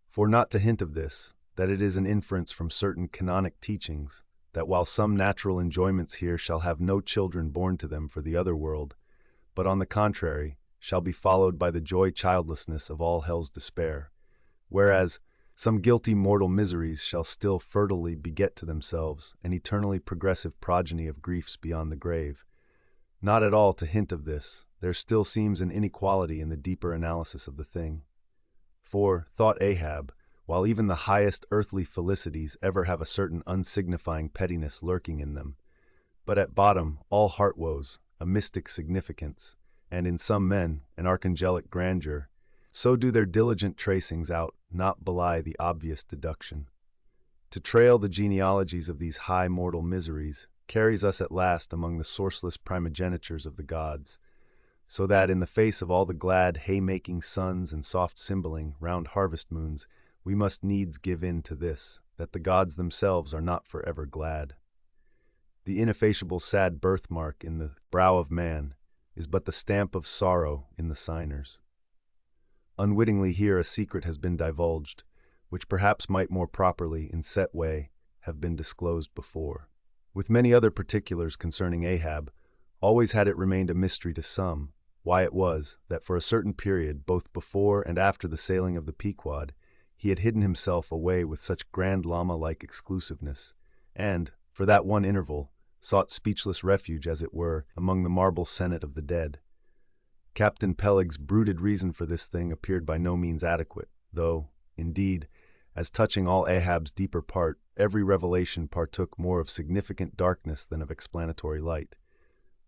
For not to hint of this, that it is an inference from certain canonic teachings, that while some natural enjoyments here shall have no children born to them for the other world, but on the contrary, shall be followed by the joy childlessness of all hell's despair, whereas some guilty mortal miseries shall still fertilely beget to themselves an eternally progressive progeny of griefs beyond the grave. Not at all to hint of this, there still seems an inequality in the deeper analysis of the thing. For, thought Ahab, while even the highest earthly felicities ever have a certain unsignifying pettiness lurking in them, but at bottom all heart woes, a mystic significance, and in some men an archangelic grandeur, so do their diligent tracings out not belie the obvious deduction. To trail the genealogies of these high mortal miseries carries us at last among the sourceless primogenitures of the gods, so that in the face of all the glad hay-making suns and soft cymbaling round harvest moons, we must needs give in to this, that the gods themselves are not forever glad. The ineffaceable sad birthmark in the brow of man is but the stamp of sorrow in the signers. Unwittingly here a secret has been divulged, which perhaps might more properly, in set way, have been disclosed before. With many other particulars concerning Ahab, always had it remained a mystery to some, why it was that for a certain period, both before and after the sailing of the Pequod, he had hidden himself away with such grand llama-like exclusiveness, and, for that one interval, sought speechless refuge, as it were, among the marble senate of the dead. Captain Peleg's bruited reason for this thing appeared by no means adequate, though, indeed, as touching all Ahab's deeper part, every revelation partook more of significant darkness than of explanatory light.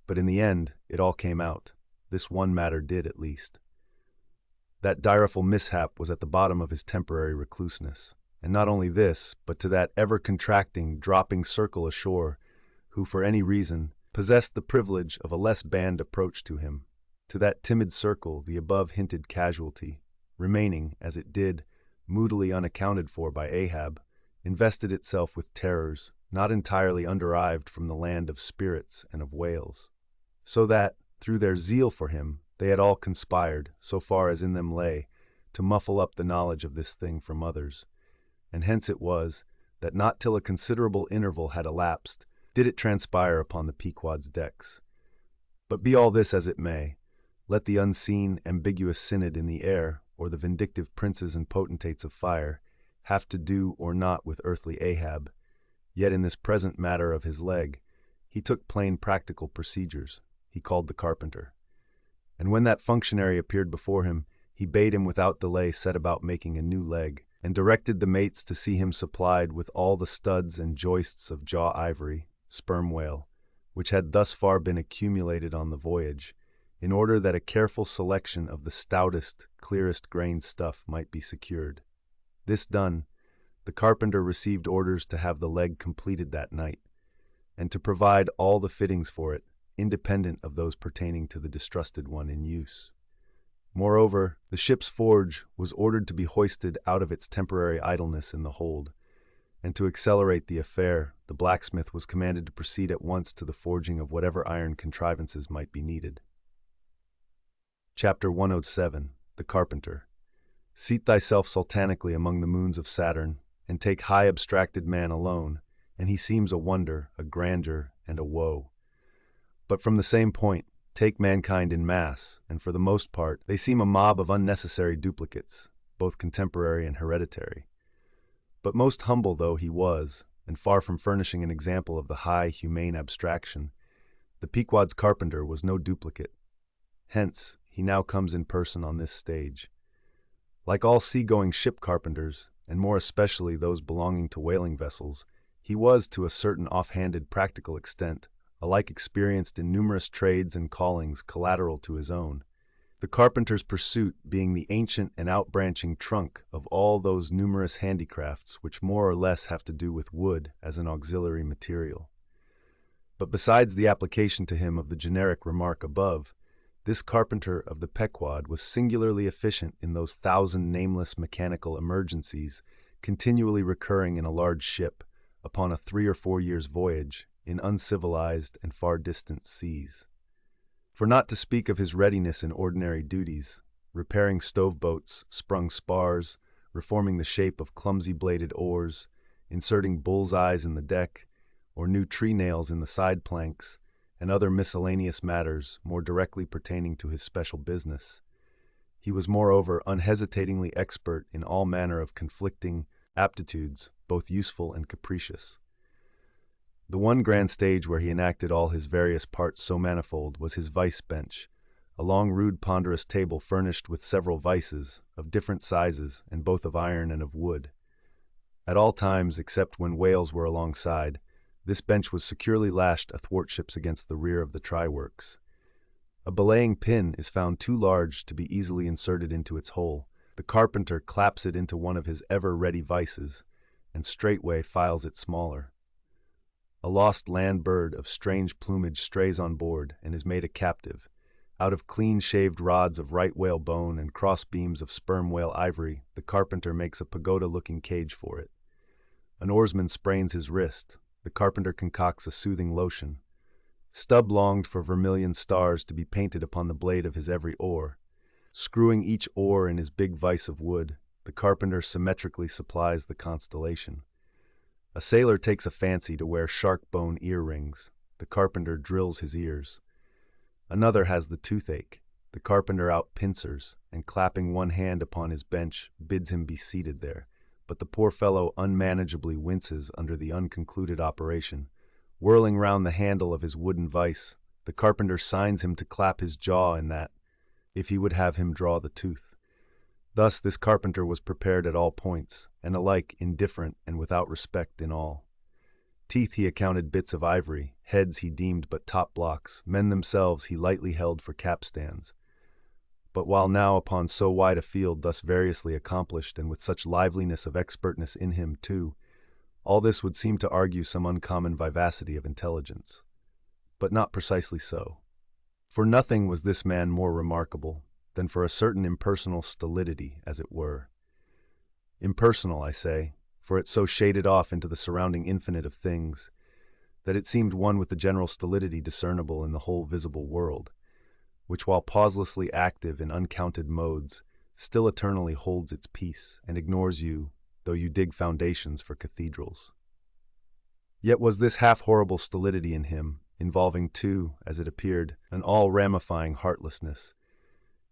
But in the end, it all came out. This one matter did, at least. That direful mishap was at the bottom of his temporary recluseness, and not only this, but to that ever-contracting, dropping circle ashore, who, for any reason, possessed the privilege of a less banned approach to him. To that timid circle the above-hinted casualty, remaining, as it did, moodily unaccounted for by Ahab, invested itself with terrors not entirely underived from the land of spirits and of whales, so that, through their zeal for him, they had all conspired, so far as in them lay, to muffle up the knowledge of this thing from others. And hence it was, that not till a considerable interval had elapsed, did it transpire upon the Pequod's decks. But be all this as it may, let the unseen, ambiguous synod in the air, or the vindictive princes and potentates of fire, have to do or not with earthly Ahab, yet in this present matter of his leg, he took plain practical procedures. He called the carpenter. And when that functionary appeared before him, he bade him without delay set about making a new leg, and directed the mates to see him supplied with all the studs and joists of jaw ivory, sperm whale, which had thus far been accumulated on the voyage, in order that a careful selection of the stoutest, clearest-grained stuff might be secured. This done, the carpenter received orders to have the leg completed that night, and to provide all the fittings for it, independent of those pertaining to the distrusted one in use. Moreover, the ship's forge was ordered to be hoisted out of its temporary idleness in the hold, and to accelerate the affair, the blacksmith was commanded to proceed at once to the forging of whatever iron contrivances might be needed. Chapter 107. The Carpenter. Seat thyself sultanically among the moons of Saturn, and take high abstracted man alone, and he seems a wonder, a grandeur, and a woe. But from the same point, take mankind in mass, and for the most part, they seem a mob of unnecessary duplicates, both contemporary and hereditary. But most humble though he was, and far from furnishing an example of the high, humane abstraction, the Pequod's carpenter was no duplicate. Hence, he now comes in person on this stage. Like all sea-going ship carpenters, and more especially those belonging to whaling vessels, he was, to a certain off-handed practical extent, alike experienced in numerous trades and callings collateral to his own, the carpenter's pursuit being the ancient and outbranching trunk of all those numerous handicrafts which more or less have to do with wood as an auxiliary material. But besides the application to him of the generic remark above, this carpenter of the Pequod was singularly efficient in those 1,000 nameless mechanical emergencies continually recurring in a large ship upon a 3 or 4 years' voyage in uncivilized and far distant seas. For not to speak of his readiness in ordinary duties, repairing stove-boats, sprung spars, reforming the shape of clumsy-bladed oars, inserting bull's-eyes in the deck, or new tree-nails in the side-planks, and other miscellaneous matters more directly pertaining to his special business. He was moreover unhesitatingly expert in all manner of conflicting aptitudes, both useful and capricious. The one grand stage where he enacted all his various parts so manifold was his vice bench, a long rude ponderous table furnished with several vices, of different sizes, and both of iron and of wood. At all times, except when whales were alongside, this bench was securely lashed athwartships against the rear of the try-works. A belaying pin is found too large to be easily inserted into its hole. The carpenter claps it into one of his ever-ready vices, and straightway files it smaller. A lost land bird of strange plumage strays on board and is made a captive. Out of clean-shaved rods of right whale bone and cross-beams of sperm whale ivory, the carpenter makes a pagoda-looking cage for it. An oarsman sprains his wrist. The carpenter concocts a soothing lotion. Stubb longed for vermilion stars to be painted upon the blade of his every oar. Screwing each oar in his big vise of wood, the carpenter symmetrically supplies the constellation. A sailor takes a fancy to wear shark-bone ear-rings. The carpenter drills his ears. Another has the toothache. The carpenter out-pincers, and clapping one hand upon his bench, bids him be seated there. But the poor fellow unmanageably winces under the unconcluded operation. Whirling round the handle of his wooden vice, the carpenter signs him to clap his jaw in that, if he would have him draw the tooth. Thus this carpenter was prepared at all points, and alike indifferent and without respect in all. Teeth he accounted bits of ivory, heads he deemed but top blocks, men themselves he lightly held for capstans. But while now upon so wide a field thus variously accomplished and with such liveliness of expertness in him too, all this would seem to argue some uncommon vivacity of intelligence. But not precisely so. For nothing was this man more remarkable than for a certain impersonal stolidity, as it were. Impersonal, I say, for it so shaded off into the surrounding infinite of things, that it seemed one with the general stolidity discernible in the whole visible world, which while pauselessly active in uncounted modes, still eternally holds its peace and ignores you, though you dig foundations for cathedrals. Yet was this half-horrible stolidity in him, involving too, as it appeared, an all-ramifying heartlessness.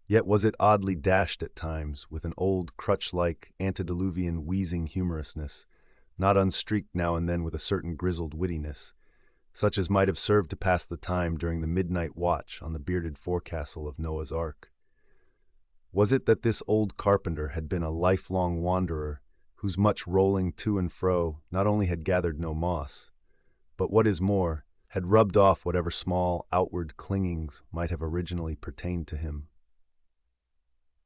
Yet was it oddly dashed at times with an old, crutch-like, antediluvian, wheezing humorousness, not unstreaked now and then with a certain grizzled wittiness, such as might have served to pass the time during the midnight watch on the bearded forecastle of Noah's Ark. Was it that this old carpenter had been a lifelong wanderer, whose much rolling to and fro not only had gathered no moss, but what is more, had rubbed off whatever small outward clingings might have originally pertained to him?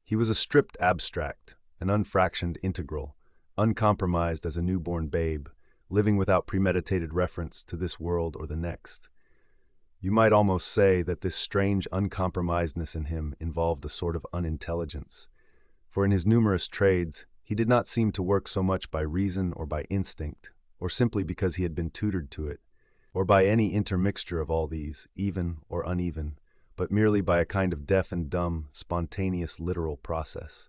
He was a stripped abstract, an unfractioned integral, uncompromised as a newborn babe, living without premeditated reference to this world or the next. You might almost say that this strange uncompromisedness in him involved a sort of unintelligence, for in his numerous trades he did not seem to work so much by reason or by instinct, or simply because he had been tutored to it, or by any intermixture of all these, even or uneven, but merely by a kind of deaf and dumb, spontaneous literal process.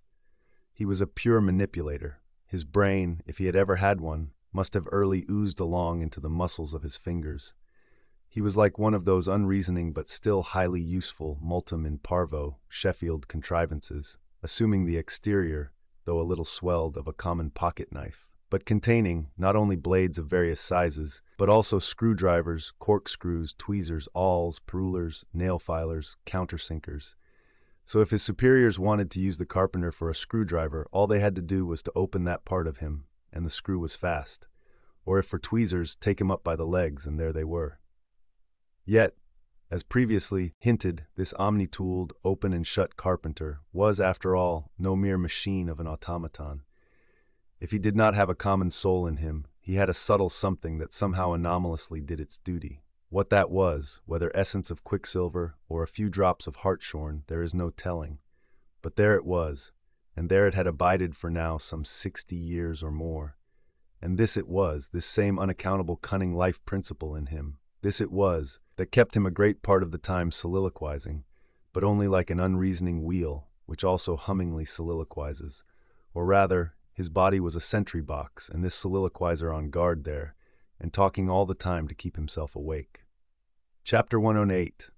He was a pure manipulator. His brain, if he had ever had one, must have early oozed along into the muscles of his fingers. He was like one of those unreasoning but still highly useful multum in parvo Sheffield contrivances, assuming the exterior, though a little swelled, of a common pocket-knife, but containing not only blades of various sizes, but also screwdrivers, corkscrews, tweezers, awls, rulers, nail-filers, countersinkers. So if his superiors wanted to use the carpenter for a screwdriver, all they had to do was to open that part of him, and the screw was fast. Or if for tweezers, take him up by the legs, and there they were. Yet, as previously hinted, this omni-tooled, open and shut carpenter was, after all, no mere machine of an automaton. If he did not have a common soul in him, he had a subtle something that somehow anomalously did its duty. What that was, whether essence of quicksilver or a few drops of hartshorn, there is no telling. But there it was, and there it had abided for now some 60 years or more. And this it was, this same unaccountable cunning life principle in him, this it was, that kept him a great part of the time soliloquizing, but only like an unreasoning wheel, which also hummingly soliloquizes. Or rather, his body was a sentry box, and this soliloquizer on guard there, and talking all the time to keep himself awake. Chapter 108.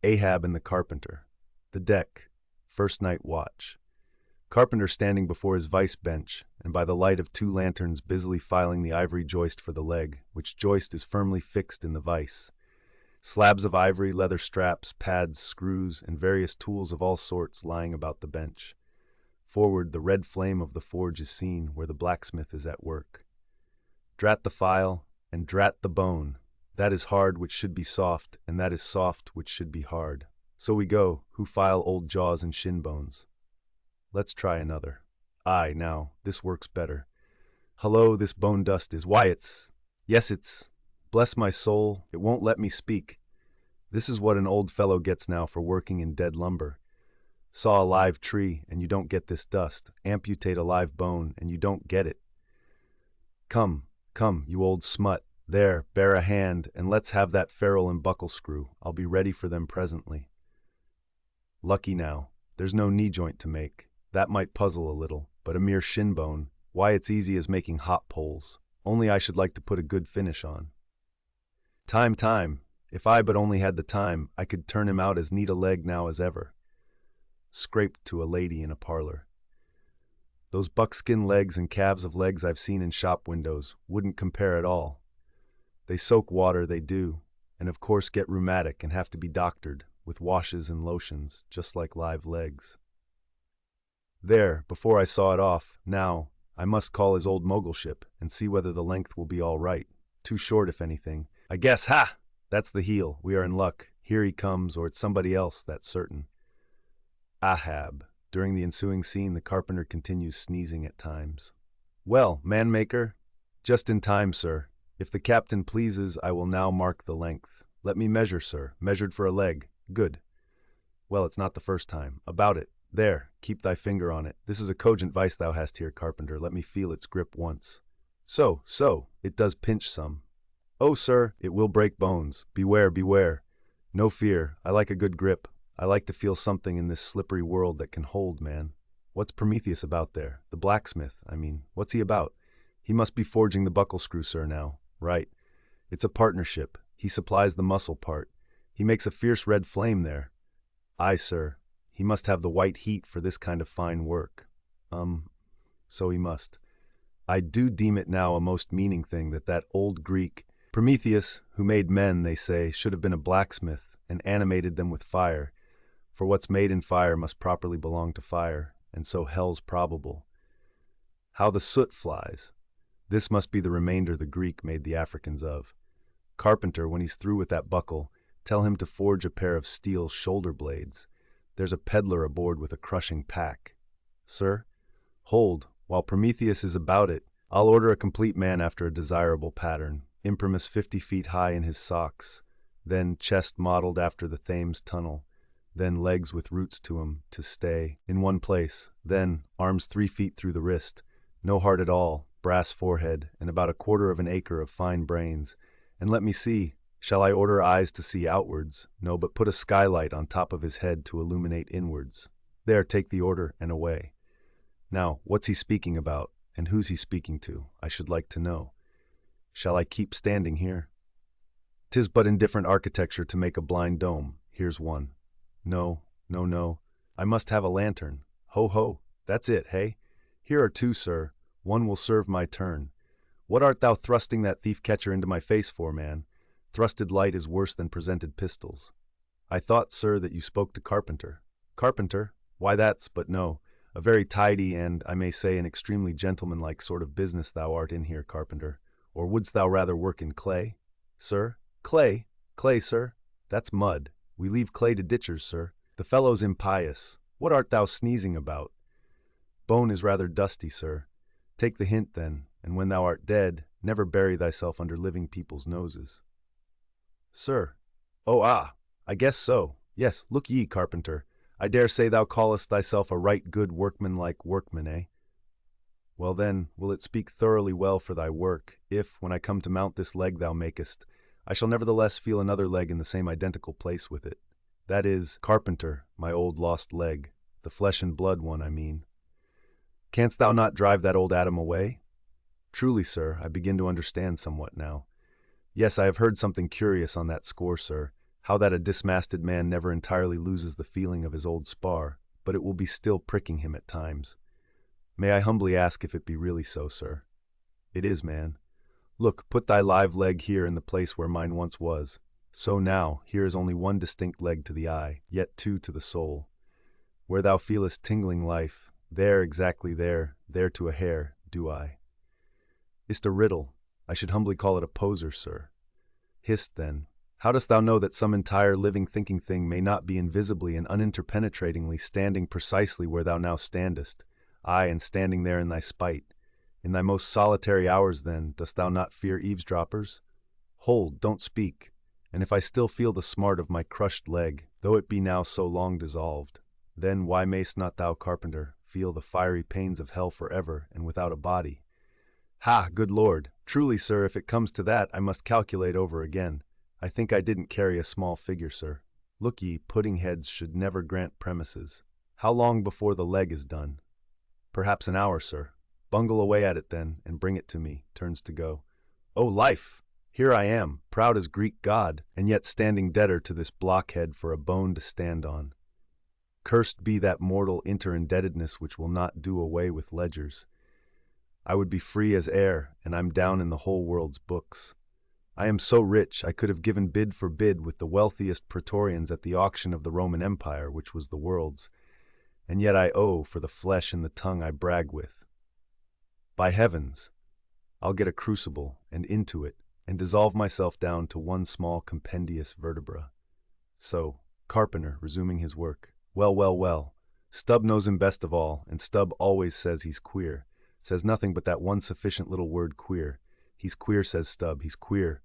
Ahab and the Carpenter. The Deck. First Night Watch. Carpenter standing before his vice bench, and by the light of 2 lanterns busily filing the ivory joist for the leg, which joist is firmly fixed in the vice. Slabs of ivory, leather straps, pads, screws, and various tools of all sorts lying about the bench. Forward, the red flame of the forge is seen, where the blacksmith is at work. Drat the file, and drat the bone. That is hard which should be soft, and that is soft which should be hard. So we go, who file old jaws and shin bones. Let's try another. Aye, now, this works better. Hello, this bone dust is Wyatt's. Yes, it's. Bless my soul, it won't let me speak. This is what an old fellow gets now for working in dead lumber. Saw a live tree, and you don't get this dust. Amputate a live bone, and you don't get it. Come, come, you old smut. There, bear a hand, and let's have that ferrule and buckle screw. I'll be ready for them presently. Lucky now. There's no knee joint to make. That might puzzle a little, but a mere shin bone. Why, it's easy as making hop poles. Only I should like to put a good finish on. Time. If I but only had the time, I could turn him out as neat a leg now as ever. Scraped to a lady in a parlor. Those buckskin legs and calves of legs I've seen in shop windows wouldn't compare at all. They soak water, they do, and of course get rheumatic and have to be doctored, with washes and lotions, just like live legs. There, before I saw it off, now, I must call his old mogulship and see whether the length will be all right. Too short, if anything. I guess, ha! That's the heel. We are in luck. Here he comes, or it's somebody else, that's certain. Ahab. During the ensuing scene, the carpenter continues sneezing at times. Well, man-maker? Just in time, sir. If the captain pleases, I will now mark the length. Let me measure, sir. Measured for a leg. Good. Well, it's not the first time. About it. There, keep thy finger on it. This is a cogent vice thou hast here, carpenter. Let me feel its grip once. So, it does pinch some. Oh, sir, it will break bones. Beware, beware. No fear, I like a good grip. I like to feel something in this slippery world that can hold, man. What's Prometheus about there? The blacksmith, I mean, what's he about? He must be forging the buckle screw, sir, now. Right. It's a partnership. He supplies the muscle part. He makes a fierce red flame there. Aye, sir. He must have the white heat for this kind of fine work. So he must. I do deem it now a most meaning thing that old Greek, Prometheus, who made men, they say, should have been a blacksmith and animated them with fire, for what's made in fire must properly belong to fire, and so hell's probable. How the soot flies! This must be the remainder the Greek made the Africans of. Carpenter, when he's through with that buckle, tell him to forge a pair of steel shoulder blades. There's a peddler aboard with a crushing pack. Sir? Hold, while Prometheus is about it, I'll order a complete man after a desirable pattern, imprimus 50 feet high in his socks, then chest modeled after the Thames tunnel, then legs with roots to 'em to stay in one place, then arms 3 feet through the wrist, no heart at all, brass forehead, and about 1/4 of an acre of fine brains. And let me see, shall I order eyes to see outwards? No, but put a skylight on top of his head to illuminate inwards. There, take the order and away. Now, what's he speaking about, and who's he speaking to? I should like to know. Shall I keep standing here? 'Tis but indifferent architecture to make a blind dome. Here's one. No. I must have a lantern. Ho, that's it, hey? Here are 2, sir. One will serve my turn. What art thou thrusting that thief-catcher into my face for, man? Thrusted light is worse than presented pistols. I thought, sir, that you spoke to Carpenter. Carpenter? Why, but no. A very tidy and, I may say, an extremely gentlemanlike sort of business thou art in here, Carpenter. Or wouldst thou rather work in clay? Sir? Clay? Clay, sir? That's mud. We leave clay to ditchers, sir. The fellow's impious. What art thou sneezing about? Bone is rather dusty, sir. Take the hint, then, and when thou art dead, never bury thyself under living people's noses. Sir. Oh, I guess so. Yes, look ye, Carpenter. I dare say thou callest thyself a right good workmanlike workman, eh? Well then, will it speak thoroughly well for thy work, if, when I come to mount this leg thou makest, I shall nevertheless feel another leg in the same identical place with it. That is, Carpenter, my old lost leg, the flesh and blood one, I mean. Canst thou not drive that old Adam away? Truly, sir, I begin to understand somewhat now. Yes, I have heard something curious on that score, sir, how that a dismasted man never entirely loses the feeling of his old spar, but it will be still pricking him at times. May I humbly ask if it be really so, sir? It is, man. Look, put thy live leg here in the place where mine once was. So now, here is only one distinct leg to the eye, yet 2 to the soul. Where thou feelest tingling life, there, exactly there to a hair, do I. Is't a riddle? I should humbly call it a poser, sir. Hist, then. How dost thou know that some entire living thinking thing may not be invisibly and uninterpenetratingly standing precisely where thou now standest, aye, and standing there in thy spite? In thy most solitary hours, then, dost thou not fear eavesdroppers? Hold, don't speak, and if I still feel the smart of my crushed leg, though it be now so long dissolved, then why mayst not thou, Carpenter, feel the fiery pains of hell forever and without a body? Ha, good Lord! Truly, sir, if it comes to that, I must calculate over again. I think I didn't carry a small figure, sir. Look ye, pudding heads should never grant premises. How long before the leg is done? Perhaps an hour, sir. Bungle away at it then, and bring it to me. Turns to go. Oh, life! Here I am, proud as Greek god, and yet standing debtor to this blockhead for a bone to stand on. Cursed be that mortal interindebtedness which will not do away with ledgers. I would be free as air, and I'm down in the whole world's books. I am so rich I could have given bid for bid with the wealthiest praetorians at the auction of the Roman Empire, which was the world's, and yet I owe for the flesh and the tongue I brag with. By heavens, I'll get a crucible, and into it, and dissolve myself down to one small compendious vertebra. So, Carpenter, resuming his work. Well. Stubb knows him best of all, and Stubb always says he's queer. Says nothing but that one sufficient little word queer. He's queer, says Stubb, he's queer,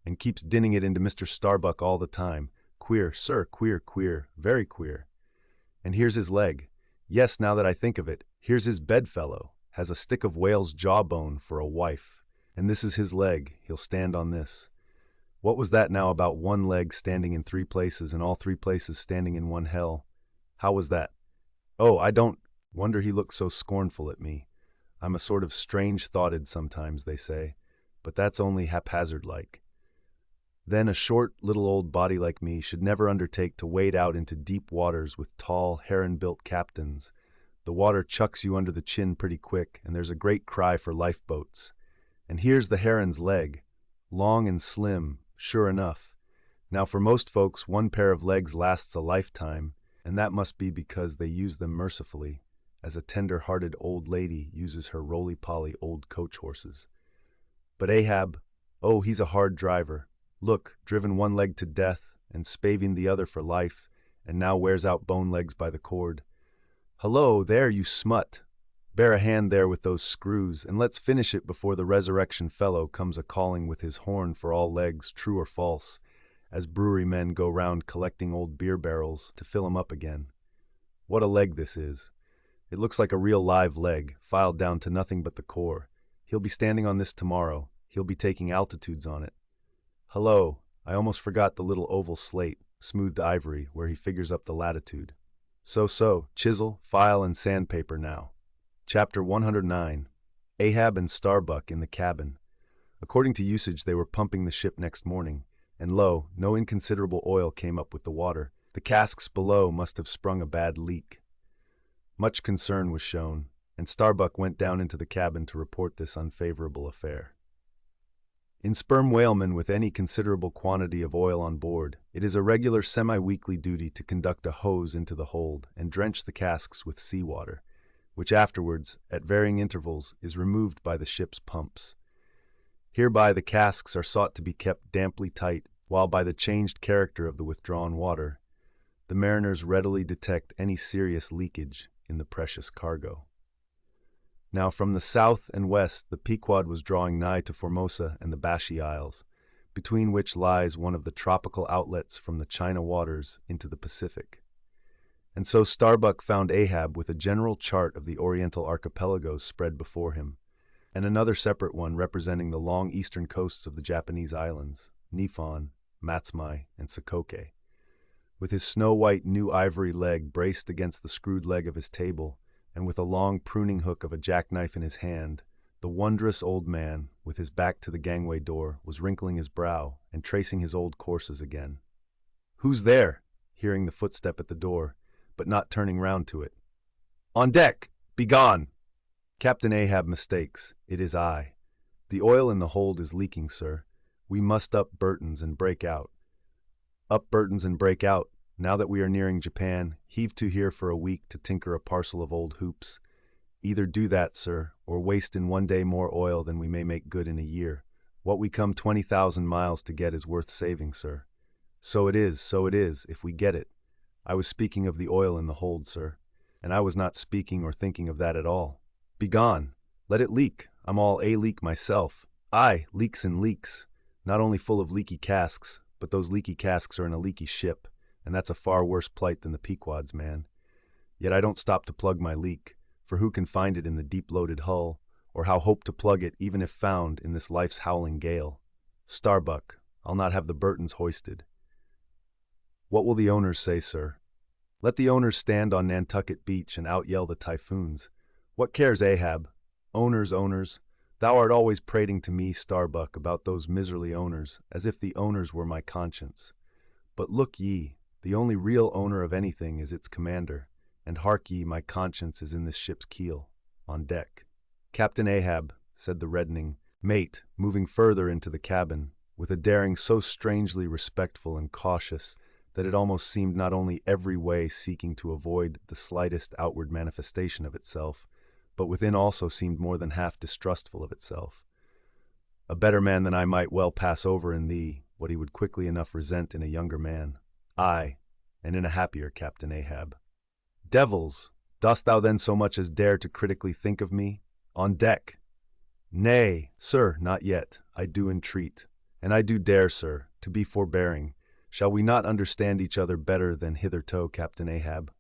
and keeps dinning it into Mr. Starbuck all the time. Queer, sir, queer, very queer. And here's his leg. Yes, now that I think of it, here's his bedfellow, has a stick of whale's jawbone for a wife. And this is his leg, he'll stand on this. What was that now about one leg standing in 3 places and all 3 places standing in one hell? How was that? Oh, I don't wonder he looked so scornful at me. I'm a sort of strange-thoughted sometimes, they say, but that's only haphazard-like. Then a short, little old body like me should never undertake to wade out into deep waters with tall, heron-built captains. The water chucks you under the chin pretty quick, and there's a great cry for lifeboats. And here's the heron's leg, long and slim, sure enough. Now for most folks, one pair of legs lasts a lifetime, and that must be because they use them mercifully, as a tender-hearted old lady uses her roly-poly old coach horses. But Ahab, oh, he's a hard driver. Look, driven one leg to death, and spaving the other for life, and now wears out bone legs by the cord. Hello, there, you smut! Bear a hand there with those screws, and let's finish it before the resurrection fellow comes a-calling with his horn for all legs, true or false, as brewery men go round collecting old beer barrels to fill 'em up again. What a leg this is! It looks like a real live leg, filed down to nothing but the core. He'll be standing on this tomorrow. He'll be taking altitudes on it. Hello, I almost forgot the little oval slate, smoothed ivory, where he figures up the latitude. So, chisel, file, and sandpaper now. Chapter 109. Ahab and Starbuck in the cabin. According to usage, they were pumping the ship next morning, and lo, no inconsiderable oil came up with the water. The casks below must have sprung a bad leak. Much concern was shown, and Starbuck went down into the cabin to report this unfavorable affair. In sperm whalemen with any considerable quantity of oil on board, it is a regular semi-weekly duty to conduct a hose into the hold and drench the casks with seawater, which afterwards, at varying intervals, is removed by the ship's pumps. Hereby the casks are sought to be kept damply tight, while by the changed character of the withdrawn water, the mariners readily detect any serious leakage in the precious cargo. Now from the south and west the Pequod was drawing nigh to Formosa and the Bashi Isles, between which lies one of the tropical outlets from the China waters into the Pacific. And so Starbuck found Ahab with a general chart of the Oriental archipelagos spread before him, and another separate one representing the long eastern coasts of the Japanese islands, Niphon, Matsumae, and Sokoke. With his snow-white new ivory leg braced against the screwed leg of his table, and with a long pruning hook of a jackknife in his hand, the wondrous old man, with his back to the gangway door, was wrinkling his brow and tracing his old courses again. "Who's there?" hearing the footstep at the door, but not turning round to it. "On deck! Begone!" Captain Ahab mistakes. It is I. The oil in the hold is leaking, sir. We must up Burton's and break out. Up Burton's and break out. Now that we are nearing Japan, heave to here for a week to tinker a parcel of old hoops. Either do that, sir, or waste in one day more oil than we may make good in a year. What we come 20,000 miles to get is worth saving, sir. So it is, if we get it. I was speaking of the oil in the hold, sir, and I was not speaking or thinking of that at all. Begone! Let it leak. I'm all a-leak myself. Aye, leaks and leaks. Not only full of leaky casks, but those leaky casks are in a leaky ship, and that's a far worse plight than the Pequod's, man. Yet I don't stop to plug my leak, for who can find it in the deep-loaded hull, or how hope to plug it even if found in this life's howling gale? Starbuck, I'll not have the Burtons hoisted. What will the owners say, sir? Let the owners stand on Nantucket Beach and out-yell the typhoons. What cares Ahab? Owners, thou art always prating to me, Starbuck, about those miserly owners, as if the owners were my conscience. But look ye, the only real owner of anything is its commander, and hark ye, my conscience is in this ship's keel, on deck. Captain Ahab, said the reddening mate, moving further into the cabin, with a daring so strangely respectful and cautious that it almost seemed not only every way seeking to avoid the slightest outward manifestation of itself, but within also seemed more than half distrustful of itself. A better man than I might well pass over in thee, what he would quickly enough resent in a younger man. Aye, and in a happier Captain Ahab. Devils, dost thou then so much as dare to critically think of me? On deck? Nay, sir, not yet. I do entreat, and I do dare, sir, to be forbearing. Shall we not understand each other better than hitherto, Captain Ahab?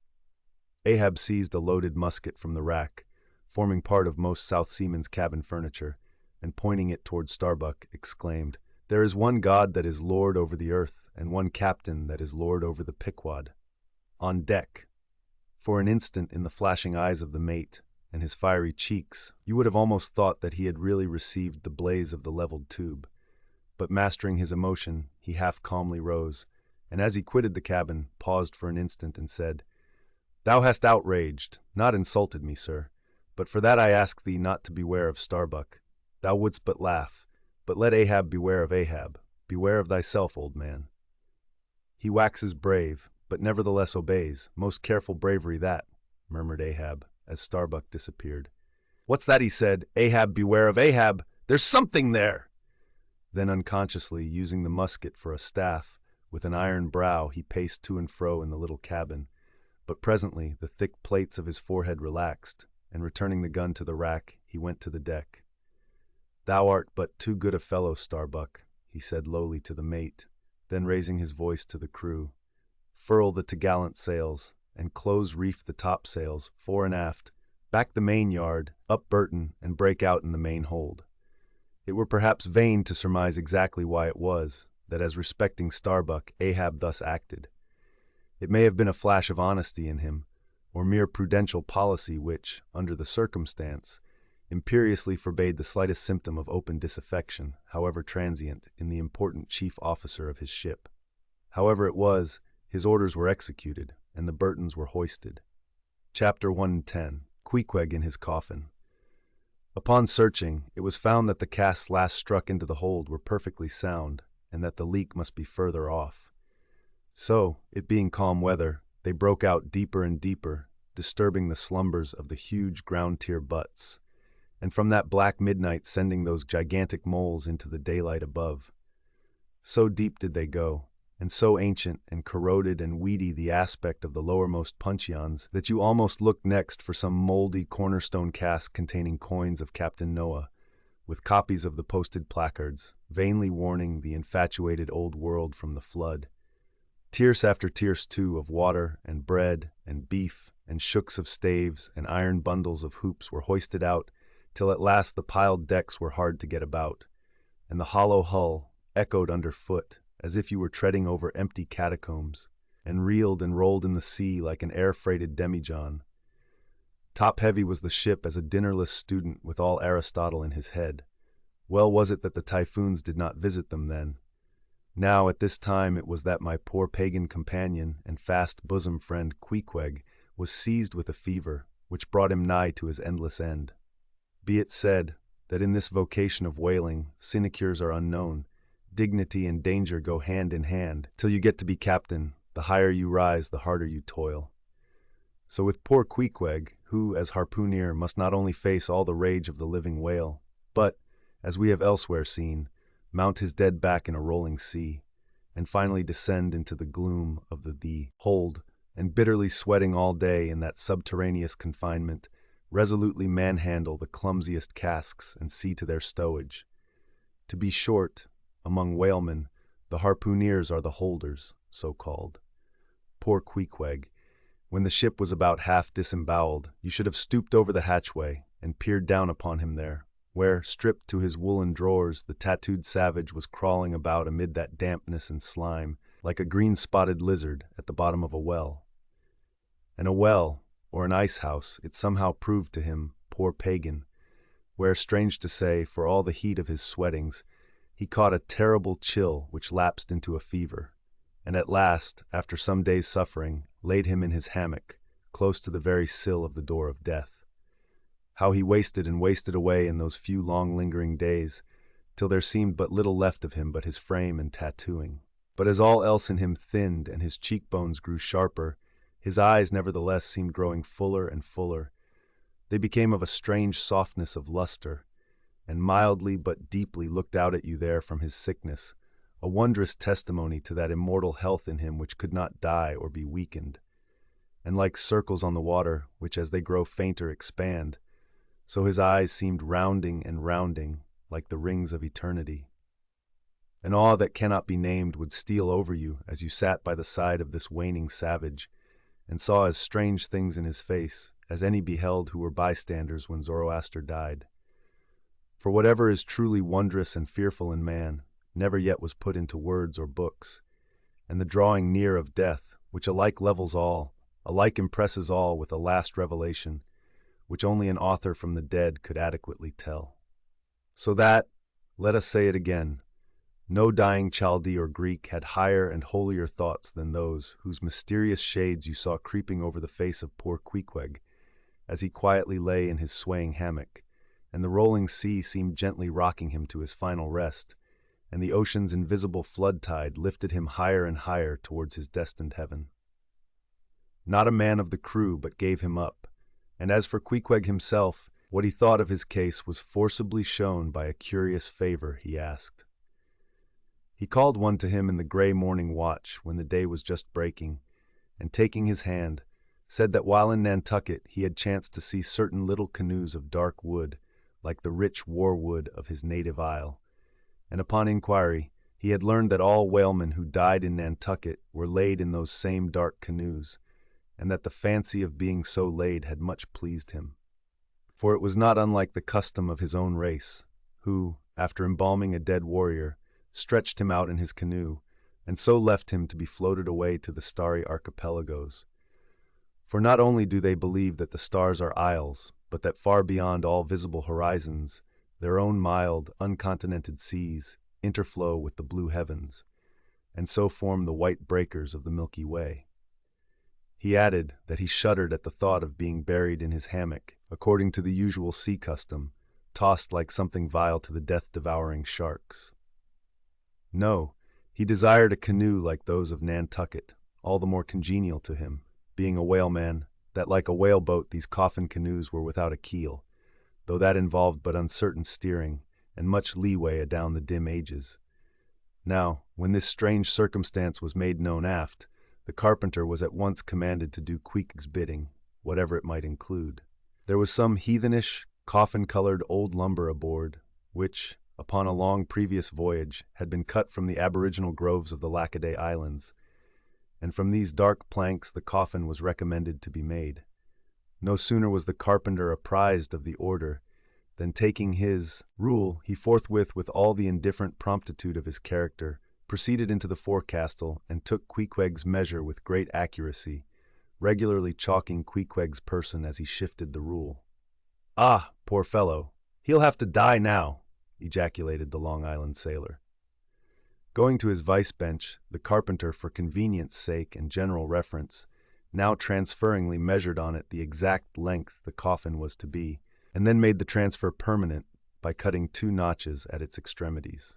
Ahab seized a loaded musket from the rack, forming part of most South Seamen's cabin furniture, and pointing it toward Starbuck, exclaimed, "There is one God that is Lord over the earth, and one captain that is Lord over the Pequod. On deck." For an instant, in the flashing eyes of the mate and his fiery cheeks, you would have almost thought that he had really received the blaze of the leveled tube. But mastering his emotion, he half calmly rose, and as he quitted the cabin, paused for an instant and said, "Thou hast outraged, not insulted me, sir, but for that I ask thee not to beware of Starbuck. Thou wouldst but laugh, but let Ahab beware of Ahab. Beware of thyself, old man. He waxes brave, but nevertheless obeys. Most careful bravery that," murmured Ahab, as Starbuck disappeared. "What's that?" he said. "Ahab, beware of Ahab! There's something there!" Then unconsciously, using the musket for a staff, with an iron brow he paced to and fro in the little cabin. But presently the thick plates of his forehead relaxed, and returning the gun to the rack, he went to the deck. "Thou art but too good a fellow, Starbuck," he said lowly to the mate, then raising his voice to the crew. "Furl the topgallant sails, and close reef the topsails, fore and aft, back the main yard, up Burton, and break out in the main hold." It were perhaps vain to surmise exactly why it was that, as respecting Starbuck, Ahab thus acted. It may have been a flash of honesty in him, or mere prudential policy which, under the circumstance, imperiously forbade the slightest symptom of open disaffection, however transient, in the important chief officer of his ship. However it was, his orders were executed, and the Burtons were hoisted. Chapter 110. Queequeg in his coffin. Upon searching, it was found that the casks last struck into the hold were perfectly sound, and that the leak must be further off. So, it being calm weather, they broke out deeper and deeper, disturbing the slumbers of the huge ground-tier butts, and from that black midnight sending those gigantic moles into the daylight above. So deep did they go, and so ancient and corroded and weedy the aspect of the lowermost puncheons, that you almost looked next for some mouldy cornerstone cask containing coins of Captain Noah, with copies of the posted placards, vainly warning the infatuated old world from the flood. Tierce after tierce, too, of water and bread and beef and shooks of staves and iron bundles of hoops were hoisted out, till at last the piled decks were hard to get about, and the hollow hull echoed underfoot as if you were treading over empty catacombs, and reeled and rolled in the sea like an air-freighted demijohn. Top-heavy was the ship as a dinnerless student with all Aristotle in his head. Well was it that the typhoons did not visit them then. Now at this time it was that my poor pagan companion and fast bosom friend Queequeg was seized with a fever, which brought him nigh to his endless end. Be it said that in this vocation of whaling, sinecures are unknown. Dignity and danger go hand in hand. Till you get to be captain, the higher you rise, the harder you toil. So with poor Queequeg, who, as harpooner, must not only face all the rage of the living whale, but, as we have elsewhere seen, mount his dead back in a rolling sea, and finally descend into the gloom of the hold, and bitterly sweating all day in that subterraneous confinement, resolutely manhandle the clumsiest casks and see to their stowage. To be short, among whalemen, the harpooneers are the holders, so called. Poor Queequeg, when the ship was about half disemboweled, you should have stooped over the hatchway and peered down upon him there, where, stripped to his woolen drawers, the tattooed savage was crawling about amid that dampness and slime, like a green-spotted lizard at the bottom of a well. And a well, or an ice-house, it somehow proved to him, poor pagan, where, strange to say, for all the heat of his sweatings, he caught a terrible chill which lapsed into a fever, and at last, after some days' suffering, laid him in his hammock, close to the very sill of the door of death. How he wasted and wasted away in those few long-lingering days, till there seemed but little left of him but his frame and tattooing. But as all else in him thinned and his cheekbones grew sharper, his eyes nevertheless seemed growing fuller and fuller. They became of a strange softness of luster, and mildly but deeply looked out at you there from his sickness, a wondrous testimony to that immortal health in him which could not die or be weakened. And like circles on the water, which as they grow fainter expand, so his eyes seemed rounding and rounding, like the rings of eternity. An awe that cannot be named would steal over you as you sat by the side of this waning savage, and saw as strange things in his face as any beheld who were bystanders when Zoroaster died. For whatever is truly wondrous and fearful in man never yet was put into words or books, and the drawing near of death, which alike levels all, alike impresses all with a last revelation, which only an author from the dead could adequately tell. So that, let us say it again, no dying Chaldee or Greek had higher and holier thoughts than those whose mysterious shades you saw creeping over the face of poor Queequeg, as he quietly lay in his swaying hammock, and the rolling sea seemed gently rocking him to his final rest, and the ocean's invisible flood tide lifted him higher and higher towards his destined heaven. Not a man of the crew but gave him up, and as for Queequeg himself, what he thought of his case was forcibly shown by a curious favor he asked. He called one to him in the gray morning watch when the day was just breaking, and taking his hand, said that while in Nantucket he had chanced to see certain little canoes of dark wood, like the rich war wood of his native isle, and upon inquiry he had learned that all whalemen who died in Nantucket were laid in those same dark canoes, and that the fancy of being so laid had much pleased him. For it was not unlike the custom of his own race, who, after embalming a dead warrior, stretched him out in his canoe, and so left him to be floated away to the starry archipelagos. For not only do they believe that the stars are isles, but that far beyond all visible horizons, their own mild, uncontinented seas interflow with the blue heavens, and so form the white breakers of the Milky Way. He added that he shuddered at the thought of being buried in his hammock, according to the usual sea custom, tossed like something vile to the death-devouring sharks. No, he desired a canoe like those of Nantucket, all the more congenial to him, being a whaleman, that like a whaleboat these coffin canoes were without a keel, though that involved but uncertain steering, and much leeway adown the dim ages. Now, when this strange circumstance was made known aft, the carpenter was at once commanded to do Queequeg's bidding, whatever it might include. There was some heathenish, coffin-colored old lumber aboard, which, upon a long previous voyage, had been cut from the aboriginal groves of the Lackaday Islands, and from these dark planks the coffin was recommended to be made. No sooner was the carpenter apprised of the order, than taking his rule, he forthwith, with all the indifferent promptitude of his character, proceeded into the forecastle and took Queequeg's measure with great accuracy, regularly chalking Queequeg's person as he shifted the rule. "Ah, poor fellow, he'll have to die now," ejaculated the Long Island sailor. Going to his vice bench, the carpenter, for convenience sake and general reference, now transferringly measured on it the exact length the coffin was to be, and then made the transfer permanent by cutting 2 notches at its extremities.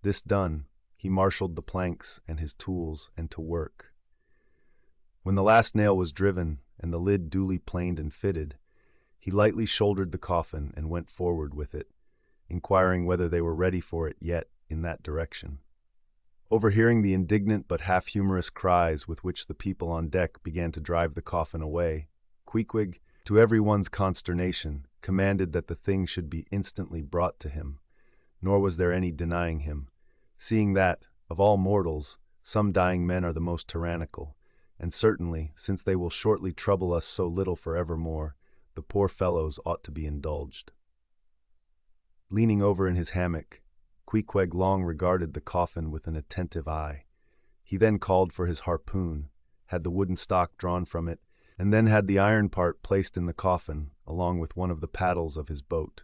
This done, he marshaled the planks and his tools and to work. When the last nail was driven and the lid duly planed and fitted, he lightly shouldered the coffin and went forward with it, inquiring whether they were ready for it yet in that direction. Overhearing the indignant but half-humorous cries with which the people on deck began to drive the coffin away, Queequeg, to everyone's consternation, commanded that the thing should be instantly brought to him, nor was there any denying him, seeing that, of all mortals, some dying men are the most tyrannical, and certainly, since they will shortly trouble us so little for evermore, the poor fellows ought to be indulged. Leaning over in his hammock, Queequeg long regarded the coffin with an attentive eye. He then called for his harpoon, had the wooden stock drawn from it, and then had the iron part placed in the coffin, along with one of the paddles of his boat.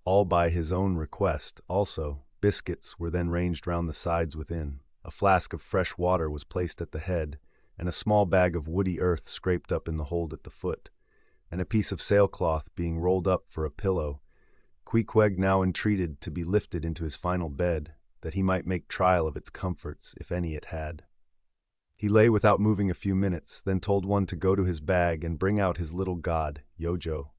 All by his own request, also, biscuits were then ranged round the sides within, a flask of fresh water was placed at the head, and a small bag of woody earth scraped up in the hold at the foot, and a piece of sailcloth being rolled up for a pillow, Queequeg now entreated to be lifted into his final bed, that he might make trial of its comforts, if any it had. He lay without moving a few minutes, then told one to go to his bag and bring out his little god, Yojo.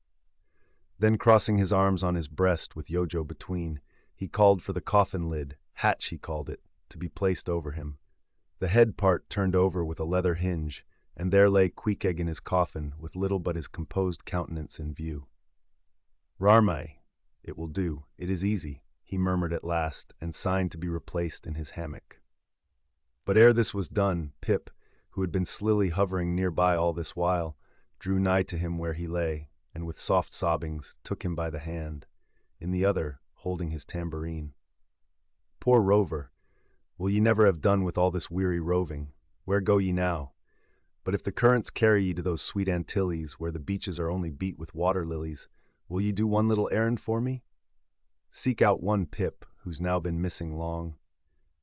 Then crossing his arms on his breast with Yojo between, he called for the coffin lid, hatch he called it, to be placed over him. The head part turned over with a leather hinge, and there lay Queequeg in his coffin, with little but his composed countenance in view. "Rarmai, it will do, it is easy," he murmured at last, and signed to be replaced in his hammock. But ere this was done, Pip, who had been slily hovering nearby all this while, drew nigh to him where he lay, and with soft sobbings took him by the hand, in the other holding his tambourine. Poor rover, will ye never have done with all this weary roving? Where go ye now? But if the currents carry ye to those sweet Antilles, where the beaches are only beat with water lilies, will ye do one little errand for me? Seek out one Pip, who's now been missing long.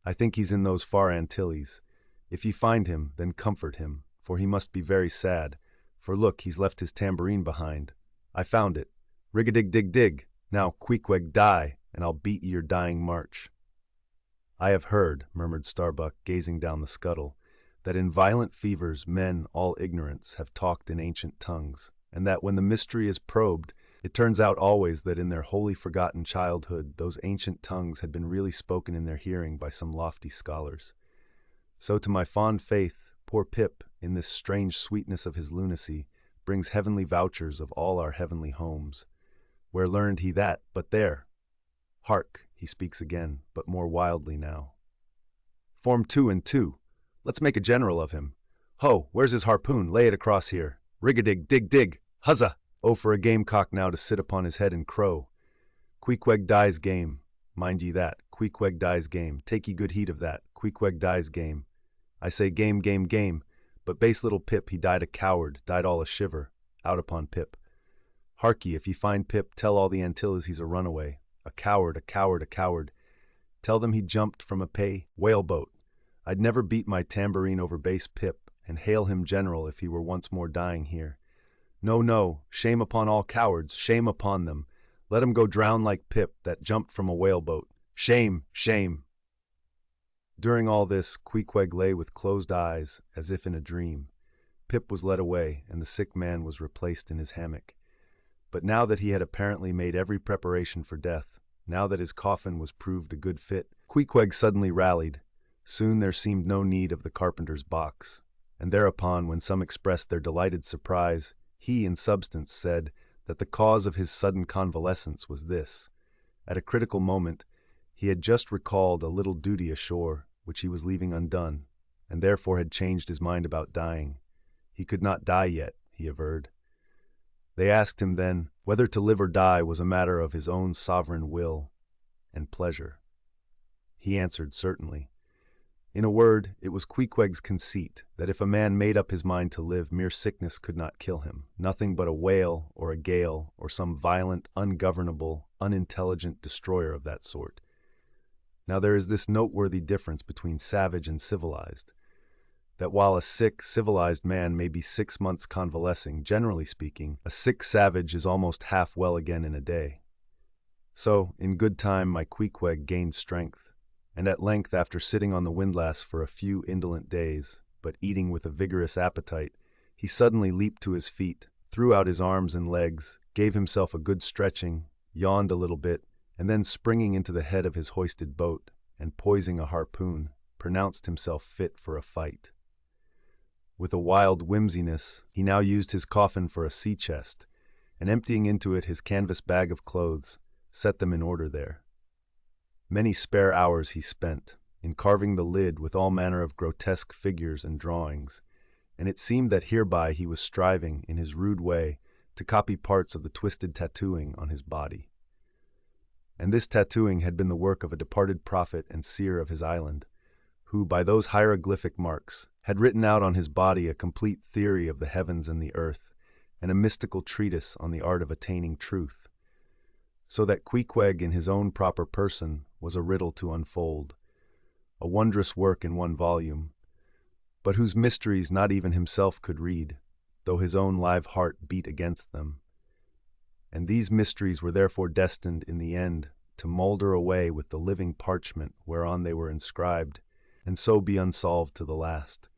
I think he's in those far Antilles. If ye find him, then comfort him, for he must be very sad. For look, he's left his tambourine behind. I found it. Rig-a-dig-dig-dig. Now, Queequeg, die, and I'll beat ye your dying march. I have heard, murmured Starbuck, gazing down the scuttle, that in violent fevers men, all ignorance, have talked in ancient tongues, and that when the mystery is probed, it turns out always that in their wholly forgotten childhood those ancient tongues had been really spoken in their hearing by some lofty scholars. So to my fond faith, poor Pip, in this strange sweetness of his lunacy, brings heavenly vouchers of all our heavenly homes. Where learned he that, but there? Hark, he speaks again, but more wildly now. Form 2 and 2. Let's make a general of him. Ho, where's his harpoon? Lay it across here. Rig-a-dig-dig-dig. Huzza! Oh, for a gamecock now to sit upon his head and crow. Queequeg dies game. Mind ye that. Queequeg dies game. Take ye good heed of that. Queequeg dies game. I say game, game, game. But base little Pip, he died a coward, died all a shiver. Out upon Pip. Hark ye, if ye find Pip, tell all the Antilles he's a runaway. A coward, a coward, a coward. Tell them he jumped from a whaleboat. I'd never beat my tambourine over base Pip, and hail him general if he were once more dying here. No, no, shame upon all cowards, shame upon them. Let 'em go drown like Pip, that jumped from a whaleboat. Shame, shame. During all this, Queequeg lay with closed eyes, as if in a dream. Pip was led away, and the sick man was replaced in his hammock. But now that he had apparently made every preparation for death, now that his coffin was proved a good fit, Queequeg suddenly rallied. Soon there seemed no need of the carpenter's box, and thereupon, when some expressed their delighted surprise, he, in substance, said that the cause of his sudden convalescence was this. At a critical moment, he had just recalled a little duty ashore, which he was leaving undone, and therefore had changed his mind about dying. He could not die yet, he averred. They asked him then whether to live or die was a matter of his own sovereign will and pleasure. He answered certainly. In a word, it was Queequeg's conceit that if a man made up his mind to live, mere sickness could not kill him. Nothing but a whale or a gale or some violent, ungovernable, unintelligent destroyer of that sort. Now there is this noteworthy difference between savage and civilized, that while a sick, civilized man may be 6 months convalescing, generally speaking, a sick savage is almost half well again in a day. So, in good time, my Queequeg gained strength, and at length, after sitting on the windlass for a few indolent days, but eating with a vigorous appetite, he suddenly leaped to his feet, threw out his arms and legs, gave himself a good stretching, yawned a little bit, and then springing into the head of his hoisted boat, and poising a harpoon, pronounced himself fit for a fight. With a wild whimsiness, he now used his coffin for a sea chest, and emptying into it his canvas bag of clothes, set them in order there. Many spare hours he spent in carving the lid with all manner of grotesque figures and drawings, and it seemed that hereby he was striving, in his rude way, to copy parts of the twisted tattooing on his body. And this tattooing had been the work of a departed prophet and seer of his island, who, by those hieroglyphic marks, had written out on his body a complete theory of the heavens and the earth, and a mystical treatise on the art of attaining truth. So that Queequeg in his own proper person was a riddle to unfold, a wondrous work in one volume, but whose mysteries not even himself could read, though his own live heart beat against them. And these mysteries were therefore destined in the end to moulder away with the living parchment whereon they were inscribed, and so be unsolved to the last.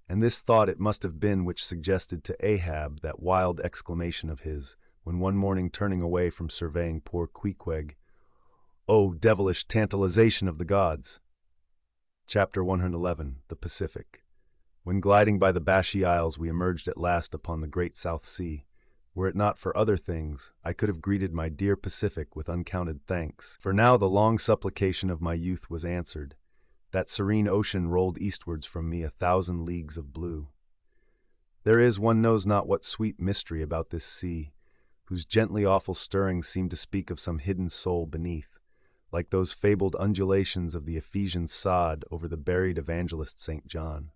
And this thought it must have been which suggested to Ahab that wild exclamation of his, when one morning turning away from surveying poor Queequeg, "O devilish tantalization of the gods!" Chapter 111, The Pacific. When gliding by the Bashy Isles we emerged at last upon the great South Sea. Were it not for other things, I could have greeted my dear Pacific with uncounted thanks, for now the long supplication of my youth was answered. That serene ocean rolled eastwards from me 1,000 leagues of blue. There is, one knows not what sweet mystery about this sea, whose gently awful stirrings seem to speak of some hidden soul beneath, like those fabled undulations of the Ephesian sod over the buried evangelist St. John.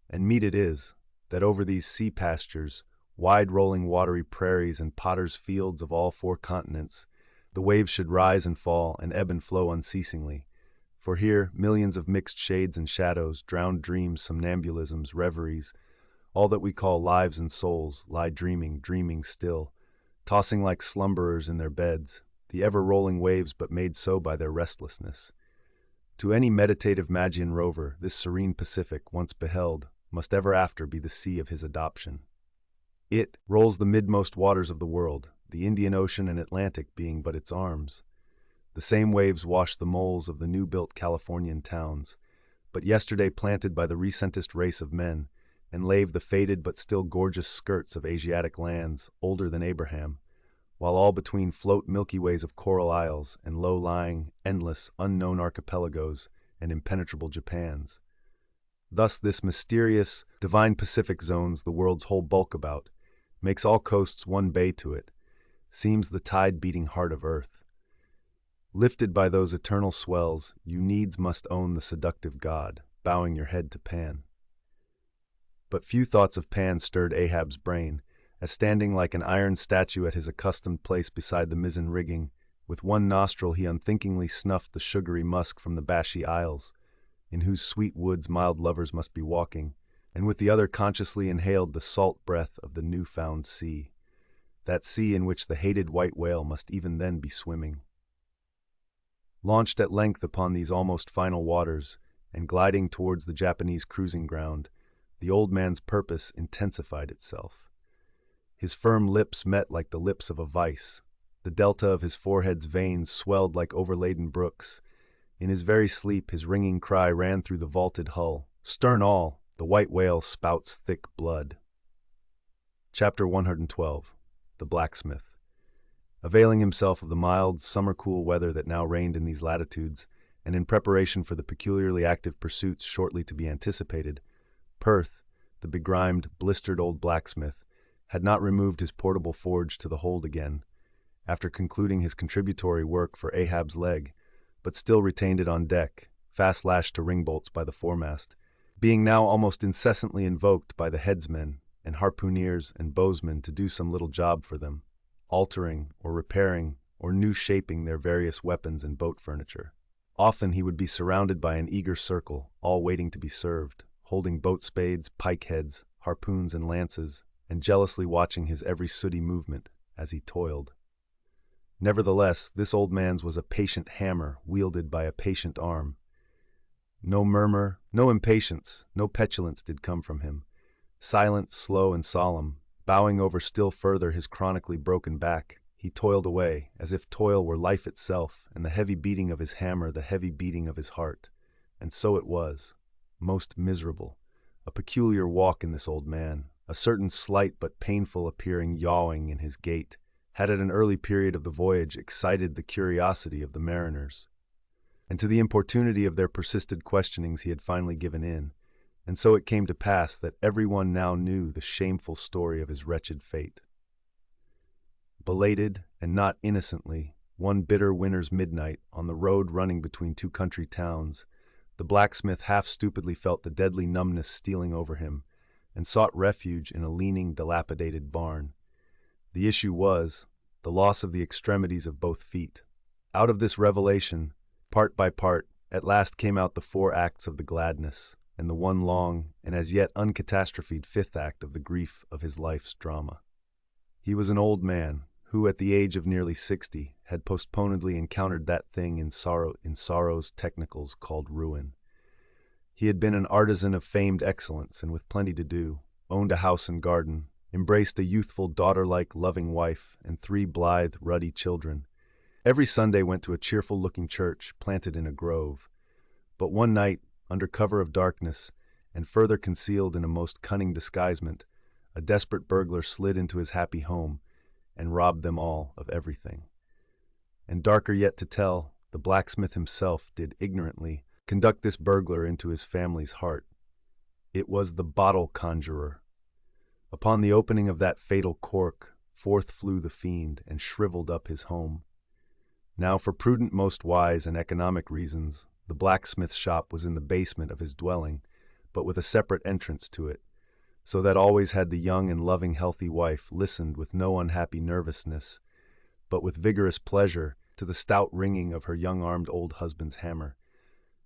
And meet it is, that over these sea pastures, wide rolling watery prairies and potters' fields of all 4 continents, the waves should rise and fall and ebb and flow unceasingly. For here, millions of mixed shades and shadows, drowned dreams, somnambulisms, reveries, all that we call lives and souls, lie dreaming, dreaming still, tossing like slumberers in their beds, the ever-rolling waves but made so by their restlessness. To any meditative Magian rover, this serene Pacific, once beheld, must ever after be the sea of his adoption. It rolls the midmost waters of the world, the Indian Ocean and Atlantic being but its arms. The same waves wash the moles of the new-built Californian towns, but yesterday planted by the recentest race of men, and lave the faded but still gorgeous skirts of Asiatic lands, older than Abraham, while all between float Milky Ways of coral isles and low-lying, endless, unknown archipelagos and impenetrable Japans. Thus this mysterious, divine Pacific zones the world's whole bulk about, makes all coasts one bay to it, seems the tide-beating heart of earth. Lifted by those eternal swells, you needs must own the seductive god, bowing your head to Pan. But few thoughts of Pan stirred Ahab's brain, as standing like an iron statue at his accustomed place beside the mizzen rigging, with one nostril he unthinkingly snuffed the sugary musk from the Bashi Isles, in whose sweet woods mild lovers must be walking, and with the other consciously inhaled the salt breath of the new-found sea, that sea in which the hated white whale must even then be swimming. Launched at length upon these almost final waters, and gliding towards the Japanese cruising ground, the old man's purpose intensified itself. His firm lips met like the lips of a vice. The delta of his forehead's veins swelled like overladen brooks. In his very sleep his ringing cry ran through the vaulted hull. Stern all, the white whale spouts thick blood. Chapter 112. The Blacksmith. Availing himself of the mild, summer-cool weather that now reigned in these latitudes, and in preparation for the peculiarly active pursuits shortly to be anticipated, Perth, the begrimed, blistered old blacksmith, had not removed his portable forge to the hold again, after concluding his contributory work for Ahab's leg, but still retained it on deck, fast lashed to ring-bolts by the foremast, being now almost incessantly invoked by the headsmen and harpooneers and bowsmen to do some little job for them, altering or repairing or new-shaping their various weapons and boat furniture. Often he would be surrounded by an eager circle, all waiting to be served, holding boat spades, pike heads, harpoons and lances, and jealously watching his every sooty movement as he toiled. Nevertheless, this old man's was a patient hammer wielded by a patient arm. No murmur, no impatience, no petulance did come from him. Silent, slow, and solemn, bowing over still further his chronically broken back, he toiled away, as if toil were life itself, and the heavy beating of his hammer the heavy beating of his heart. And so it was. Most miserable. A peculiar walk in this old man, a certain slight but painful appearing yawing in his gait, had at an early period of the voyage excited the curiosity of the mariners. And to the importunity of their persistent questionings he had finally given in, and so it came to pass that everyone now knew the shameful story of his wretched fate. Belated, and not innocently, one bitter winter's midnight, on the road running between 2 country towns, the blacksmith half-stupidly felt the deadly numbness stealing over him, and sought refuge in a leaning, dilapidated barn. The issue was the loss of the extremities of both feet. Out of this revelation, part by part, at last came out the 4 acts of the gladness, and the one long, and as yet uncatastrophed 5th act of the grief of his life's drama. He was an old man, who at the age of nearly 60 had postponedly encountered that thing in sorrow's technicals called ruin. He had been an artisan of famed excellence and with plenty to do, owned a house and garden, embraced a youthful daughter-like loving wife and 3 blithe, ruddy children. Every Sunday went to a cheerful-looking church planted in a grove. But one night, under cover of darkness, and further concealed in a most cunning disguisement, a desperate burglar slid into his happy home and robbed them all of everything. And darker yet to tell, the blacksmith himself did ignorantly, conduct this burglar into his family's heart. It was the bottle conjurer. Upon the opening of that fatal cork, forth flew the fiend and shriveled up his home. Now, for prudent, most wise, and economic reasons, the blacksmith's shop was in the basement of his dwelling, but with a separate entrance to it, so that always had the young and loving healthy wife listened with no unhappy nervousness, but with vigorous pleasure, to the stout ringing of her young-armed old husband's hammer,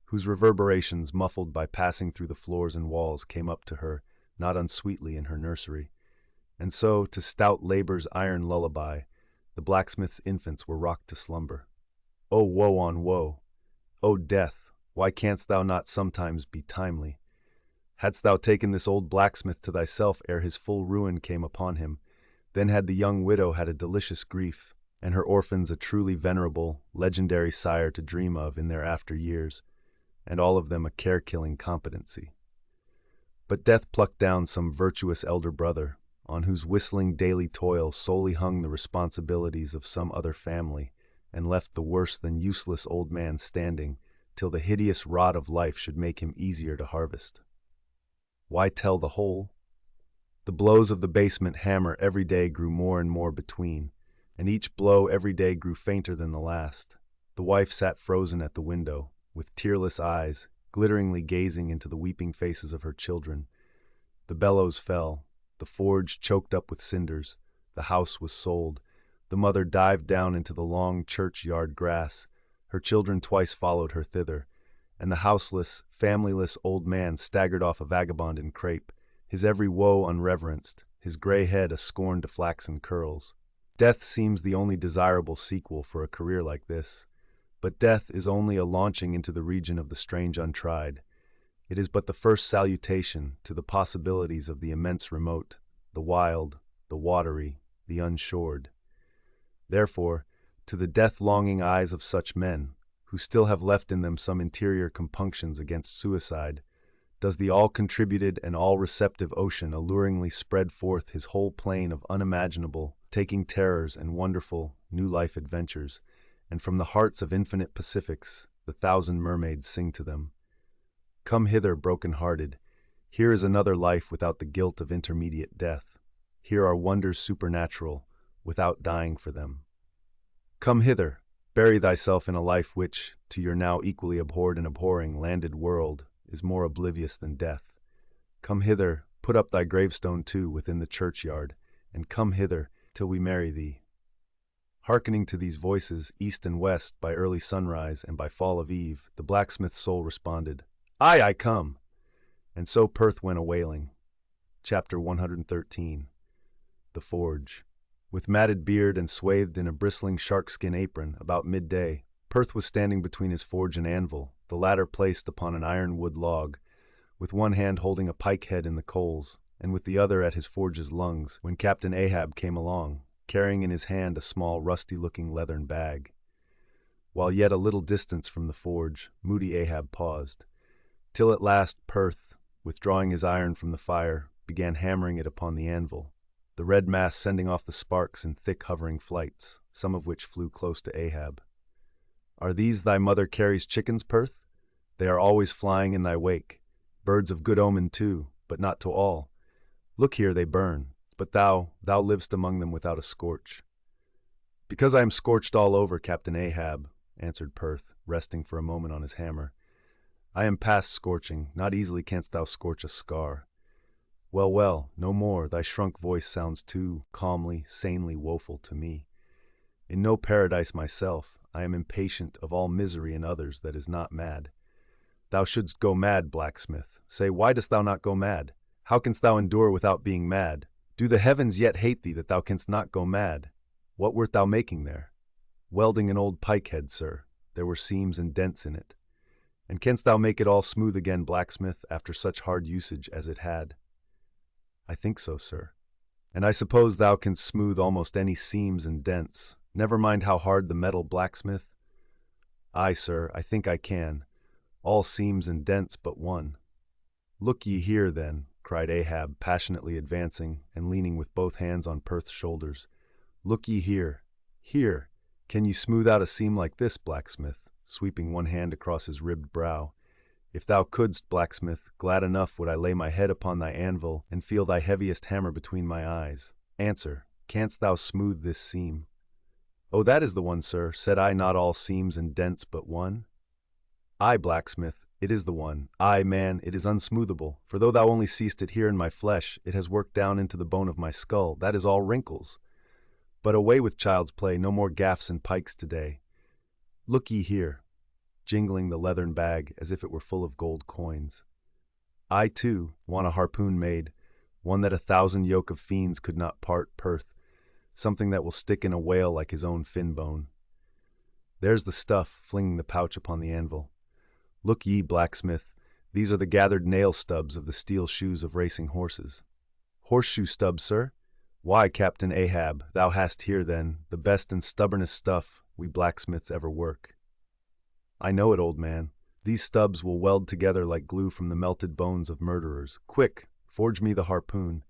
whose reverberations, muffled by passing through the floors and walls, came up to her, not unsweetly in her nursery. And so, to stout labor's iron lullaby, the blacksmith's infants were rocked to slumber. O woe on woe! O death, why canst thou not sometimes be timely? Hadst thou taken this old blacksmith to thyself ere his full ruin came upon him, then had the young widow had a delicious grief, and her orphans a truly venerable, legendary sire to dream of in their after years, and all of them a care-killing competency. But death plucked down some virtuous elder brother, on whose whistling daily toil solely hung the responsibilities of some other family, and left the worse than useless old man standing, till the hideous rod of life should make him easier to harvest. Why tell the whole? The blows of the basement hammer every day grew more and more between, and each blow every day grew fainter than the last. The wife sat frozen at the window, with tearless eyes, glitteringly gazing into the weeping faces of her children. The bellows fell, the forge choked up with cinders, the house was sold, the mother dived down into the long churchyard grass, her children twice followed her thither, and the houseless, familyless old man staggered off a vagabond in crape, his every woe unreverenced, his gray head a scorn to flaxen curls. Death seems the only desirable sequel for a career like this, but death is only a launching into the region of the strange untried. It is but the first salutation to the possibilities of the immense remote, the wild, the watery, the unshored. Therefore, to the death-longing eyes of such men, who still have left in them some interior compunctions against suicide, does the all-contributed and all-receptive ocean alluringly spread forth his whole plain of unimaginable, taking terrors and wonderful, new life adventures, and from the hearts of infinite Pacifics, the thousand mermaids sing to them. Come hither, broken-hearted. Here is another life without the guilt of intermediate death. Here are wonders supernatural, without dying for them. Come hither, bury thyself in a life which, to your now equally abhorred and abhorring landed world, is more oblivious than death. Come hither, put up thy gravestone too within the churchyard, and come hither till we marry thee. Hearkening to these voices, east and west, by early sunrise and by fall of eve, the blacksmith's soul responded, Aye, I come! And so Perth went a-wailing. Chapter 113. The Forge. With matted beard and swathed in a bristling sharkskin apron, about midday, Perth was standing between his forge and anvil, the latter placed upon an ironwood log, with one hand holding a pike head in the coals, and with the other at his forge's lungs, when Captain Ahab came along, carrying in his hand a small rusty-looking leathern bag. While yet a little distance from the forge, moody Ahab paused, till at last Perth, withdrawing his iron from the fire, began hammering it upon the anvil, the red mass sending off the sparks in thick hovering flights, some of which flew close to Ahab. Are these thy mother Carey's chickens, Perth? They are always flying in thy wake, birds of good omen too, but not to all. Look here, they burn, but thou livest among them without a scorch. Because I am scorched all over, Captain Ahab, answered Perth, resting for a moment on his hammer. I am past scorching, not easily canst thou scorch a scar. Well, well, no more, thy shrunk voice sounds too calmly, sanely woeful to me. In no paradise myself, I am impatient of all misery in others that is not mad. Thou shouldst go mad, blacksmith. Say, why dost thou not go mad? How canst thou endure without being mad? Do the heavens yet hate thee that thou canst not go mad? What wert thou making there? Welding an old pike-head, sir. There were seams and dents in it. And canst thou make it all smooth again, blacksmith, after such hard usage as it had? I think so, sir. And I suppose thou canst smooth almost any seams and dents. Never mind how hard the metal, blacksmith. Aye, sir, I think I can. All seams and dents but one. Look ye here, then, cried Ahab, passionately advancing and leaning with both hands on Perth's shoulders. Look ye here. Here. Can ye smooth out a seam like this, blacksmith, sweeping one hand across his ribbed brow? If thou couldst, blacksmith, glad enough would I lay my head upon thy anvil, and feel thy heaviest hammer between my eyes. Answer, canst thou smooth this seam? Oh, that is the one, sir. Said I not all seams and dents but one? Aye, blacksmith, it is the one. Aye, man, it is unsmoothable, for though thou only seest it here in my flesh, it has worked down into the bone of my skull. That is all wrinkles. But away with child's play, no more gaffs and pikes today. Look ye here, jingling the leathern bag as if it were full of gold coins. I, too, want a harpoon made, one that 1,000 yoke of fiends could not part, Perth, something that will stick in a whale like his own fin bone. There's the stuff, flinging the pouch upon the anvil. Look ye, blacksmith, these are the gathered nail stubs of the steel shoes of racing horses. Horseshoe stubs, sir? Why, Captain Ahab, thou hast here, then, the best and stubbornest stuff we blacksmiths ever work. I know it, old man. These stubs will weld together like glue from the melted bones of murderers. Quick, forge me the harpoon,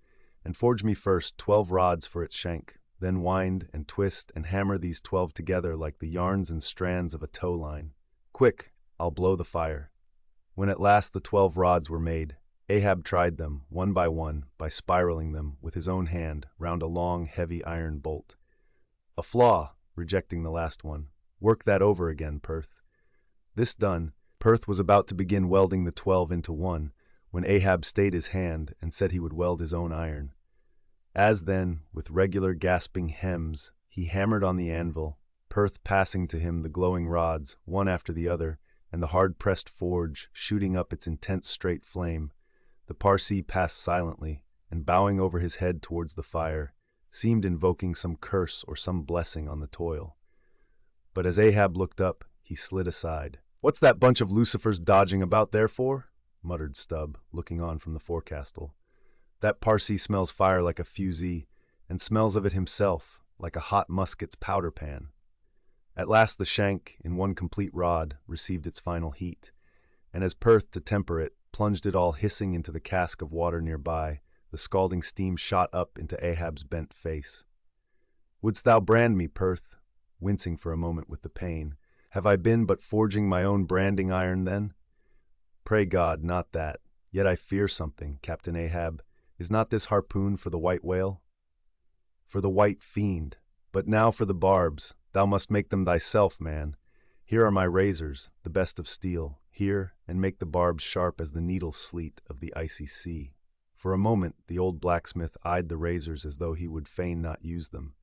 and forge me first 12 rods for its shank. Then wind and twist and hammer these 12 together like the yarns and strands of a tow line. Quick, I'll blow the fire. When at last the 12 rods were made, Ahab tried them, one, by spiraling them with his own hand round a long, heavy iron bolt. A flaw, rejecting the last one. Work that over again, Perth. This done, Perth was about to begin welding the 12 into one, when Ahab stayed his hand and said he would weld his own iron. As then, with regular gasping hems, he hammered on the anvil, Perth passing to him the glowing rods, one after the other, and the hard-pressed forge shooting up its intense straight flame, the Parsee passed silently, and bowing over his head towards the fire, seemed invoking some curse or some blessing on the toil. But as Ahab looked up, he slid aside. "What's that bunch of lucifers dodging about there for?" muttered Stubb, looking on from the forecastle. "That Parsee smells fire like a fusee, and smells of it himself, like a hot musket's powder pan." At last the shank, in one complete rod, received its final heat, and as Perth, to temper it, plunged it all hissing into the cask of water nearby, the scalding steam shot up into Ahab's bent face. "Wouldst thou brand me, Perth?" wincing for a moment with the pain. "Have I been but forging my own branding iron, then?" "Pray God, not that. Yet I fear something, Captain Ahab. Is not this harpoon for the white whale?" "For the white fiend. But now for the barbs. Thou must make them thyself, man. Here are my razors, the best of steel. Here, and make the barbs sharp as the needle sleet of the icy sea." For a moment the old blacksmith eyed the razors as though he would fain not use them.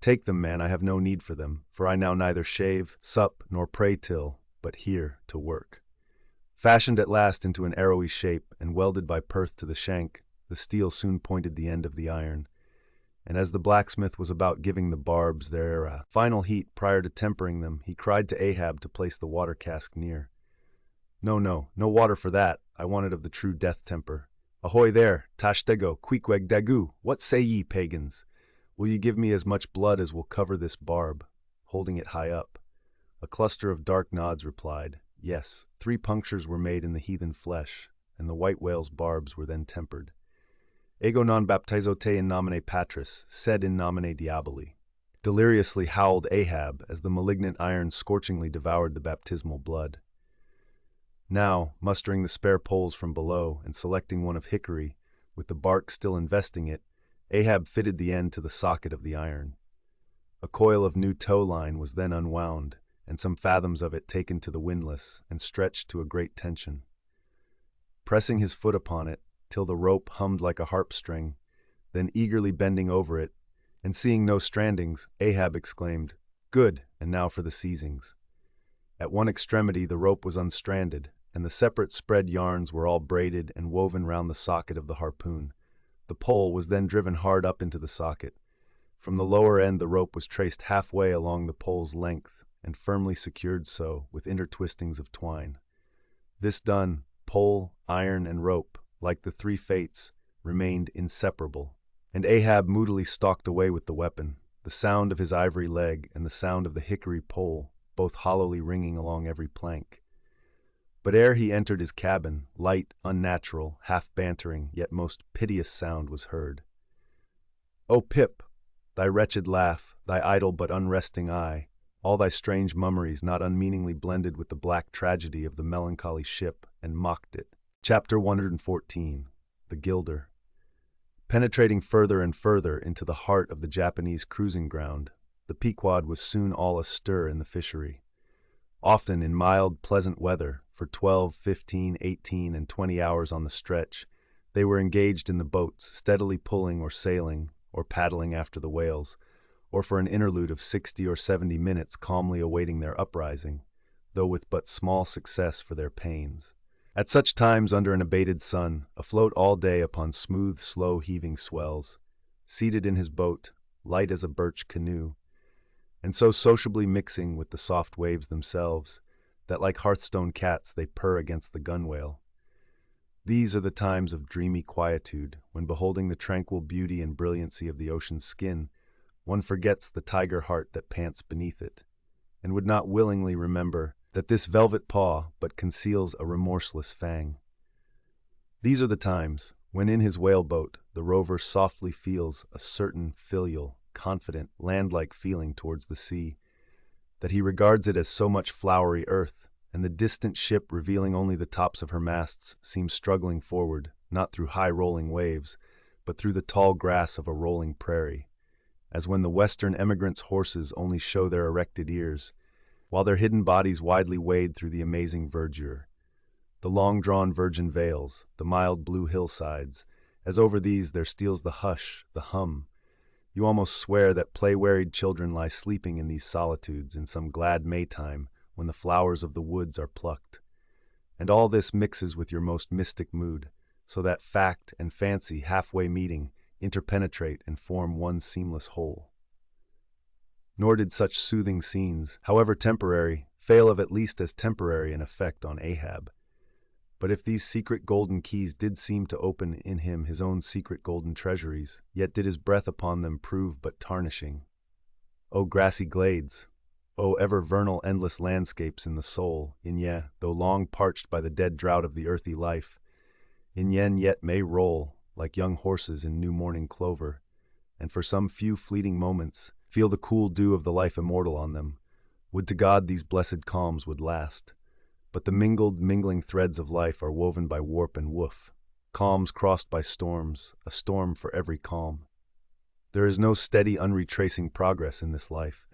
"Take them, man, I have no need for them, for I now neither shave, sup, nor pray till, but here to work." Fashioned at last into an arrowy shape, and welded by Perth to the shank, the steel soon pointed the end of the iron. And as the blacksmith was about giving the barbs their final heat prior to tempering them, he cried to Ahab to place the water cask near. No water for that. I want it of the true death temper. Ahoy there, Tashtego, Queequeg Dagu, what say ye, pagans? Will ye give me as much blood as will cover this barb?" holding it high up. A cluster of dark nods replied, yes. 3 punctures were made in the heathen flesh, and the white whale's barbs were then tempered. "Ego non baptizo te in nomine Patris, sed in nomine Diaboli." Deliriously howled Ahab as the malignant iron scorchingly devoured the baptismal blood. Now, mustering the spare poles from below and selecting one of hickory, with the bark still investing it, Ahab fitted the end to the socket of the iron. A coil of new tow line was then unwound, and some fathoms of it taken to the windlass and stretched to a great tension. Pressing his foot upon it, till the rope hummed like a harp string, then eagerly bending over it, and seeing no strandings, Ahab exclaimed, "Good, and now for the seizings." At one extremity the rope was unstranded, and the separate spread yarns were all braided and woven round the socket of the harpoon. The pole was then driven hard up into the socket. From the lower end the rope was traced halfway along the pole's length, and firmly secured so, with intertwistings of twine. This done, pole, iron, and rope, like the 3 fates, remained inseparable, and Ahab moodily stalked away with the weapon, the sound of his ivory leg and the sound of the hickory pole, both hollowly ringing along every plank. But ere he entered his cabin, light, unnatural, half-bantering, yet most piteous sound was heard. "O Pip, thy wretched laugh, thy idle but unresting eye, all thy strange mummeries not unmeaningly blended with the black tragedy of the melancholy ship and mocked it. Chapter 114. The Gilder. Penetrating further and further into the heart of the Japanese cruising ground, the Pequod was soon all astir in the fishery. Often in mild, pleasant weather, for 12, 15, 18, and 20 hours on the stretch, they were engaged in the boats, steadily pulling or sailing, or paddling after the whales, or for an interlude of 60 or 70 minutes calmly awaiting their uprising, though with but small success for their pains. At such times, under an abated sun, afloat all day upon smooth, slow-heaving swells, seated in his boat, light as a birch canoe, and so sociably mixing with the soft waves themselves, that like hearthstone cats they purr against the gunwale. These are the times of dreamy quietude, when beholding the tranquil beauty and brilliancy of the ocean's skin, one forgets the tiger heart that pants beneath it, and would not willingly remember that this velvet paw but conceals a remorseless fang. These are the times when in his whaleboat the rover softly feels a certain filial, confident, land-like feeling towards the sea, that he regards it as so much flowery earth, and the distant ship revealing only the tops of her masts seems struggling forward, not through high-rolling waves, but through the tall grass of a rolling prairie, as when the western emigrants' horses only show their erected ears, while their hidden bodies widely wade through the amazing verdure. The long-drawn virgin vales, the mild blue hillsides, as over these there steals the hush, the hum. You almost swear that play-wearied children lie sleeping in these solitudes in some glad Maytime when the flowers of the woods are plucked. And all this mixes with your most mystic mood, so that fact and fancy halfway meeting interpenetrate and form one seamless whole. Nor did such soothing scenes, however temporary, fail of at least as temporary an effect on Ahab. But if these secret golden keys did seem to open in him his own secret golden treasuries, yet did his breath upon them prove but tarnishing. O grassy glades! O ever vernal endless landscapes in the soul, in ye, though long parched by the dead drought of the earthy life, in yen yet may roll, like young horses in new morning clover, and for some few fleeting moments feel the cool dew of the life immortal on them. Would to God these blessed calms would last. But the mingling threads of life are woven by warp and woof, calms crossed by storms, a storm for every calm. There is no steady, unretracing progress in this life.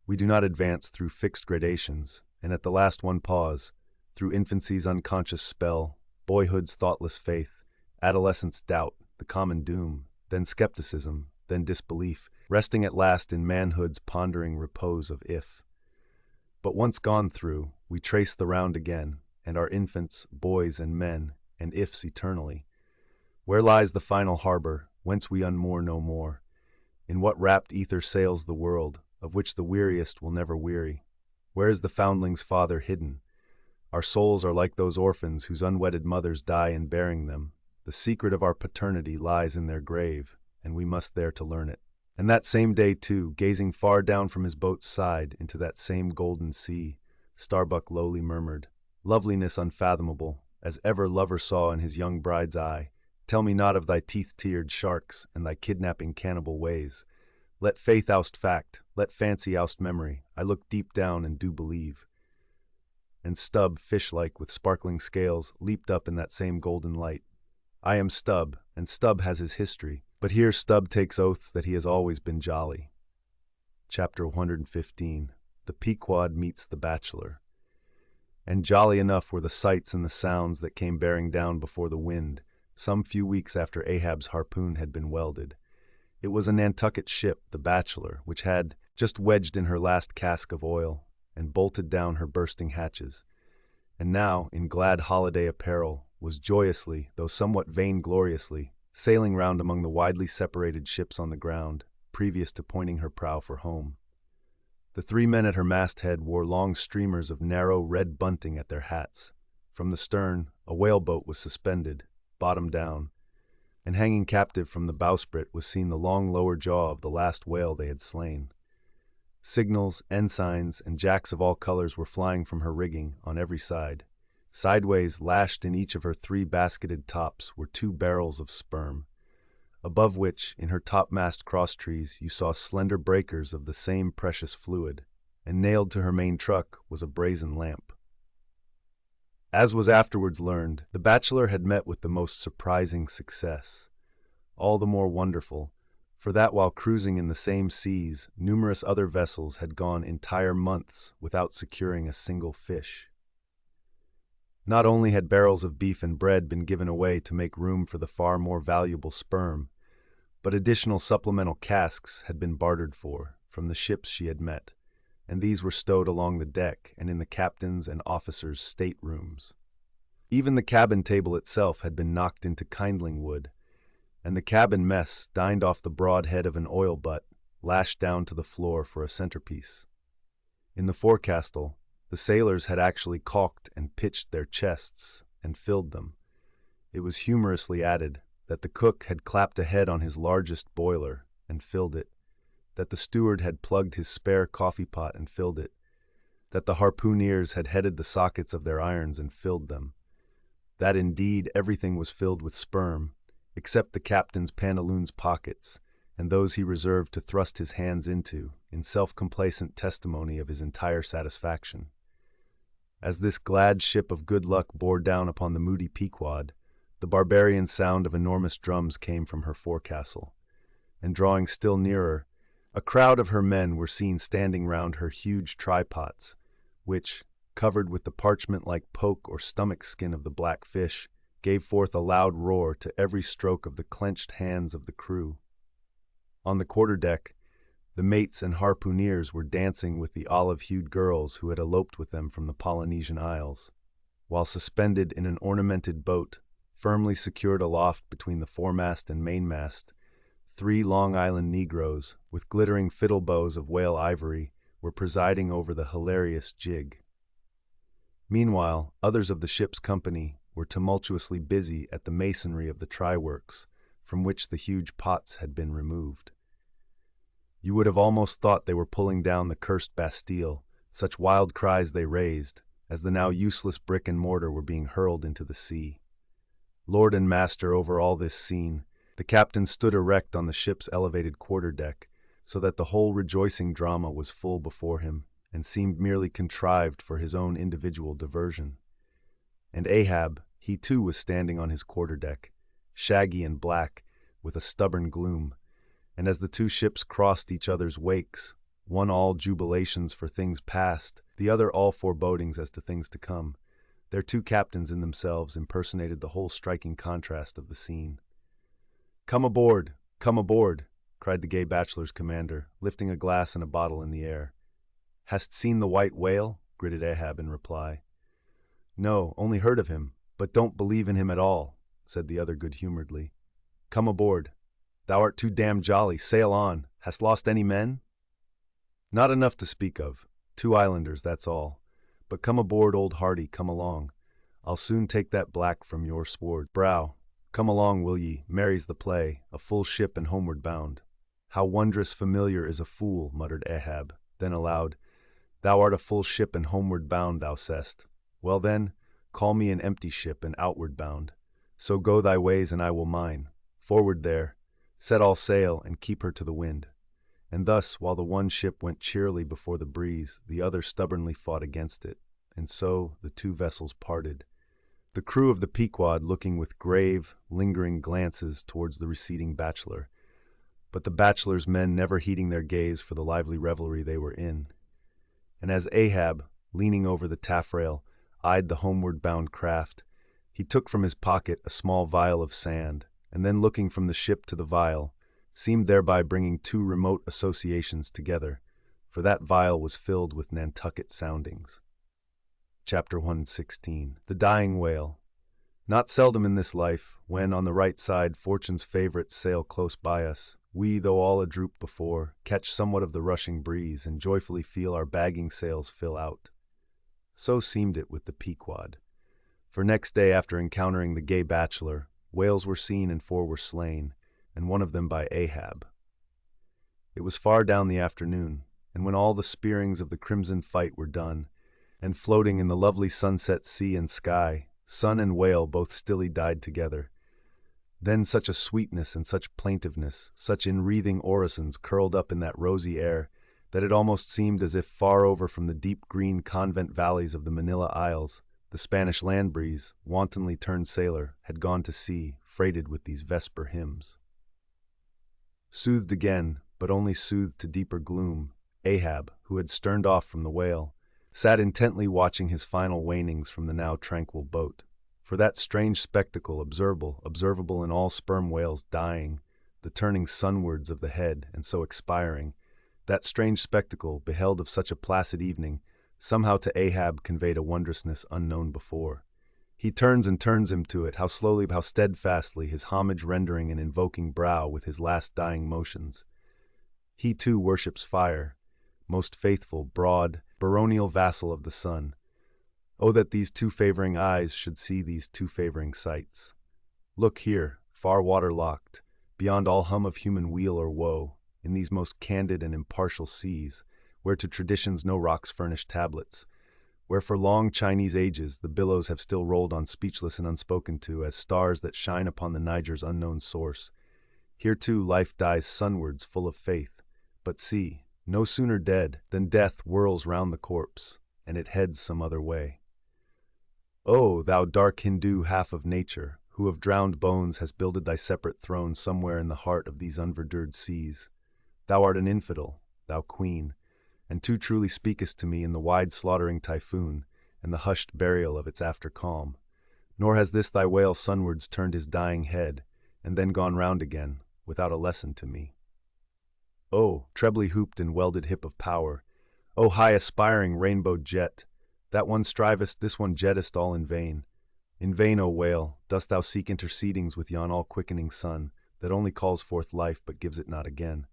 We do not advance through fixed gradations, and at the last one pause, through infancy's unconscious spell, boyhood's thoughtless faith, adolescence doubt, the common doom, then skepticism, then disbelief, resting at last in manhood's pondering repose of if. But once gone through, we trace the round again, and are infants, boys, and men, and ifs eternally. Where lies the final harbor, whence we unmoor no more? In what rapt ether sails the world, of which the weariest will never weary? Where is the foundling's father hidden? Our souls are like those orphans whose unwedded mothers die in bearing them. The secret of our paternity lies in their grave, and we must there to learn it. And that same day, too, gazing far down from his boat's side into that same golden sea, Starbuck lowly murmured, "Loveliness unfathomable, as ever lover saw in his young bride's eye, tell me not of thy teeth-tiered sharks and thy kidnapping cannibal ways. Let faith oust fact, let fancy oust memory, I look deep down and do believe." And Stubb, fish-like with sparkling scales, leaped up in that same golden light. I am Stubb, and Stubb has his history, but here Stubb takes oaths that he has always been jolly. Chapter 115. The Pequod Meets the Bachelor. And jolly enough were the sights and the sounds that came bearing down before the wind, some few weeks after Ahab's harpoon had been welded. It was a Nantucket ship, the Bachelor, which had just wedged in her last cask of oil and bolted down her bursting hatches, and now, in glad holiday apparel, was joyously, though somewhat vaingloriously, sailing round among the widely separated ships on the ground, previous to pointing her prow for home. The 3 men at her masthead wore long streamers of narrow red bunting at their hats. From the stern, a whaleboat was suspended, bottom down, and hanging captive from the bowsprit was seen the long lower jaw of the last whale they had slain. Signals, ensigns, and jacks of all colors were flying from her rigging on every side. Sideways, lashed in each of her 3 basketed tops, were 2 barrels of sperm, above which, in her topmast crosstrees, you saw slender breakers of the same precious fluid, and nailed to her main truck was a brazen lamp. As was afterwards learned, the bachelor had met with the most surprising success. All the more wonderful, for that while cruising in the same seas, numerous other vessels had gone entire months without securing a single fish. Not only had barrels of beef and bread been given away to make room for the far more valuable sperm, but additional supplemental casks had been bartered for from the ships she had met, and these were stowed along the deck and in the captain's and officers' staterooms. Even the cabin table itself had been knocked into kindling wood, and the cabin mess dined off the broad head of an oil butt, lashed down to the floor for a centerpiece. In the forecastle, the sailors had actually caulked and pitched their chests and filled them. It was humorously added that the cook had clapped a head on his largest boiler and filled it, that the steward had plugged his spare coffee pot and filled it, that the harpooneers had headed the sockets of their irons and filled them, that indeed everything was filled with sperm, except the captain's pantaloons pockets, and those he reserved to thrust his hands into, in self-complacent testimony of his entire satisfaction. As this glad ship of good luck bore down upon the moody Pequod, the barbarian sound of enormous drums came from her forecastle, and drawing still nearer, a crowd of her men were seen standing round her huge trypots, which, covered with the parchment-like poke or stomach skin of the black fish, gave forth a loud roar to every stroke of the clenched hands of the crew. On the quarterdeck, the mates and harpooneers were dancing with the olive-hued girls who had eloped with them from the Polynesian Isles, while suspended in an ornamented boat, firmly secured aloft between the foremast and mainmast, 3 Long Island Negroes, with glittering fiddle bows of whale ivory, were presiding over the hilarious jig. Meanwhile, others of the ship's company were tumultuously busy at the masonry of the try-works, from which the huge pots had been removed. You would have almost thought they were pulling down the cursed Bastille, such wild cries they raised, as the now useless brick and mortar were being hurled into the sea. Lord and master over all this scene, the captain stood erect on the ship's elevated quarterdeck, so that the whole rejoicing drama was full before him, and seemed merely contrived for his own individual diversion. And Ahab, he too was standing on his quarterdeck, shaggy and black, with a stubborn gloom, and as the two ships crossed each other's wakes, one all jubilations for things past, the other all forebodings as to things to come, their two captains in themselves impersonated the whole striking contrast of the scene. "Come aboard! Come aboard!" cried the gay bachelor's commander, lifting a glass and a bottle in the air. "Hast seen the white whale?" gritted Ahab in reply. "No, only heard of him, but don't believe in him at all," said the other good-humoredly. "Come aboard. Thou art too damned jolly. Sail on. Hast lost any men?" "Not enough to speak of. 2 islanders, that's all. But come aboard, old Hardy, come along. I'll soon take that black from your sword brow. Come along, will ye? Merry's the play, a full ship and homeward bound." "How wondrous familiar is a fool," muttered Ahab. Then aloud, "Thou art a full ship and homeward bound, thou say'st. Well then, call me an empty ship and outward bound. So go thy ways and I will mine. Forward there. Set all sail and keep her to the wind." And thus, while the one ship went cheerily before the breeze, the other stubbornly fought against it, and so the 2 vessels parted, the crew of the Pequod looking with grave, lingering glances towards the receding bachelor, but the bachelor's men never heeding their gaze for the lively revelry they were in. And as Ahab, leaning over the taffrail, eyed the homeward-bound craft, he took from his pocket a small vial of sand, and then looking from the ship to the vial, seemed thereby bringing 2 remote associations together, for that vial was filled with Nantucket soundings. Chapter 116. The Dying Whale. Not seldom in this life, when on the right side fortune's favorites sail close by us, we, though all adroop before, catch somewhat of the rushing breeze and joyfully feel our bagging sails fill out. So seemed it with the Pequod, for next day after encountering the gay bachelor, whales were seen and 4 were slain, and one of them by Ahab. It was far down the afternoon, and when all the spearings of the crimson fight were done, and floating in the lovely sunset sea and sky, sun and whale both stilly died together, then such a sweetness and such plaintiveness, such enwreathing orisons curled up in that rosy air, that it almost seemed as if far over from the deep green convent valleys of the Manila Isles, the Spanish land breeze, wantonly turned sailor, had gone to sea, freighted with these vesper hymns. Soothed again, but only soothed to deeper gloom, Ahab, who had sterned off from the whale, sat intently watching his final wanings from the now tranquil boat. For that strange spectacle, observable in all sperm whales dying, the turning sunwards of the head and so expiring, that strange spectacle, beheld of such a placid evening, somehow to Ahab conveyed a wondrousness unknown before. He turns and turns him to it, how slowly, how steadfastly, his homage rendering and invoking brow with his last dying motions. He too worships fire, most faithful, broad, baronial vassal of the sun. Oh, that these two favoring eyes should see these two favoring sights. Look here, far water-locked, beyond all hum of human weal or woe, in these most candid and impartial seas, where to traditions no rocks furnish tablets, where for long Chinese ages the billows have still rolled on speechless and unspoken to, as stars that shine upon the Niger's unknown source. Here too life dies sunwards full of faith, but see, no sooner dead than death whirls round the corpse, and it heads some other way. O thou dark Hindu half of nature, who of drowned bones has builded thy separate throne somewhere in the heart of these unverdured seas, thou art an infidel, thou queen, and too truly speakest to me in the wide slaughtering typhoon and the hushed burial of its after calm. Nor has this thy whale sunwards turned his dying head, and then gone round again, without a lesson to me. O trebly hooped and welded hip of power, O high aspiring rainbowed jet, that one strivest, this one jettest all in vain. In vain, O whale, dost thou seek intercedings with yon all-quickening sun, that only calls forth life but gives it not again.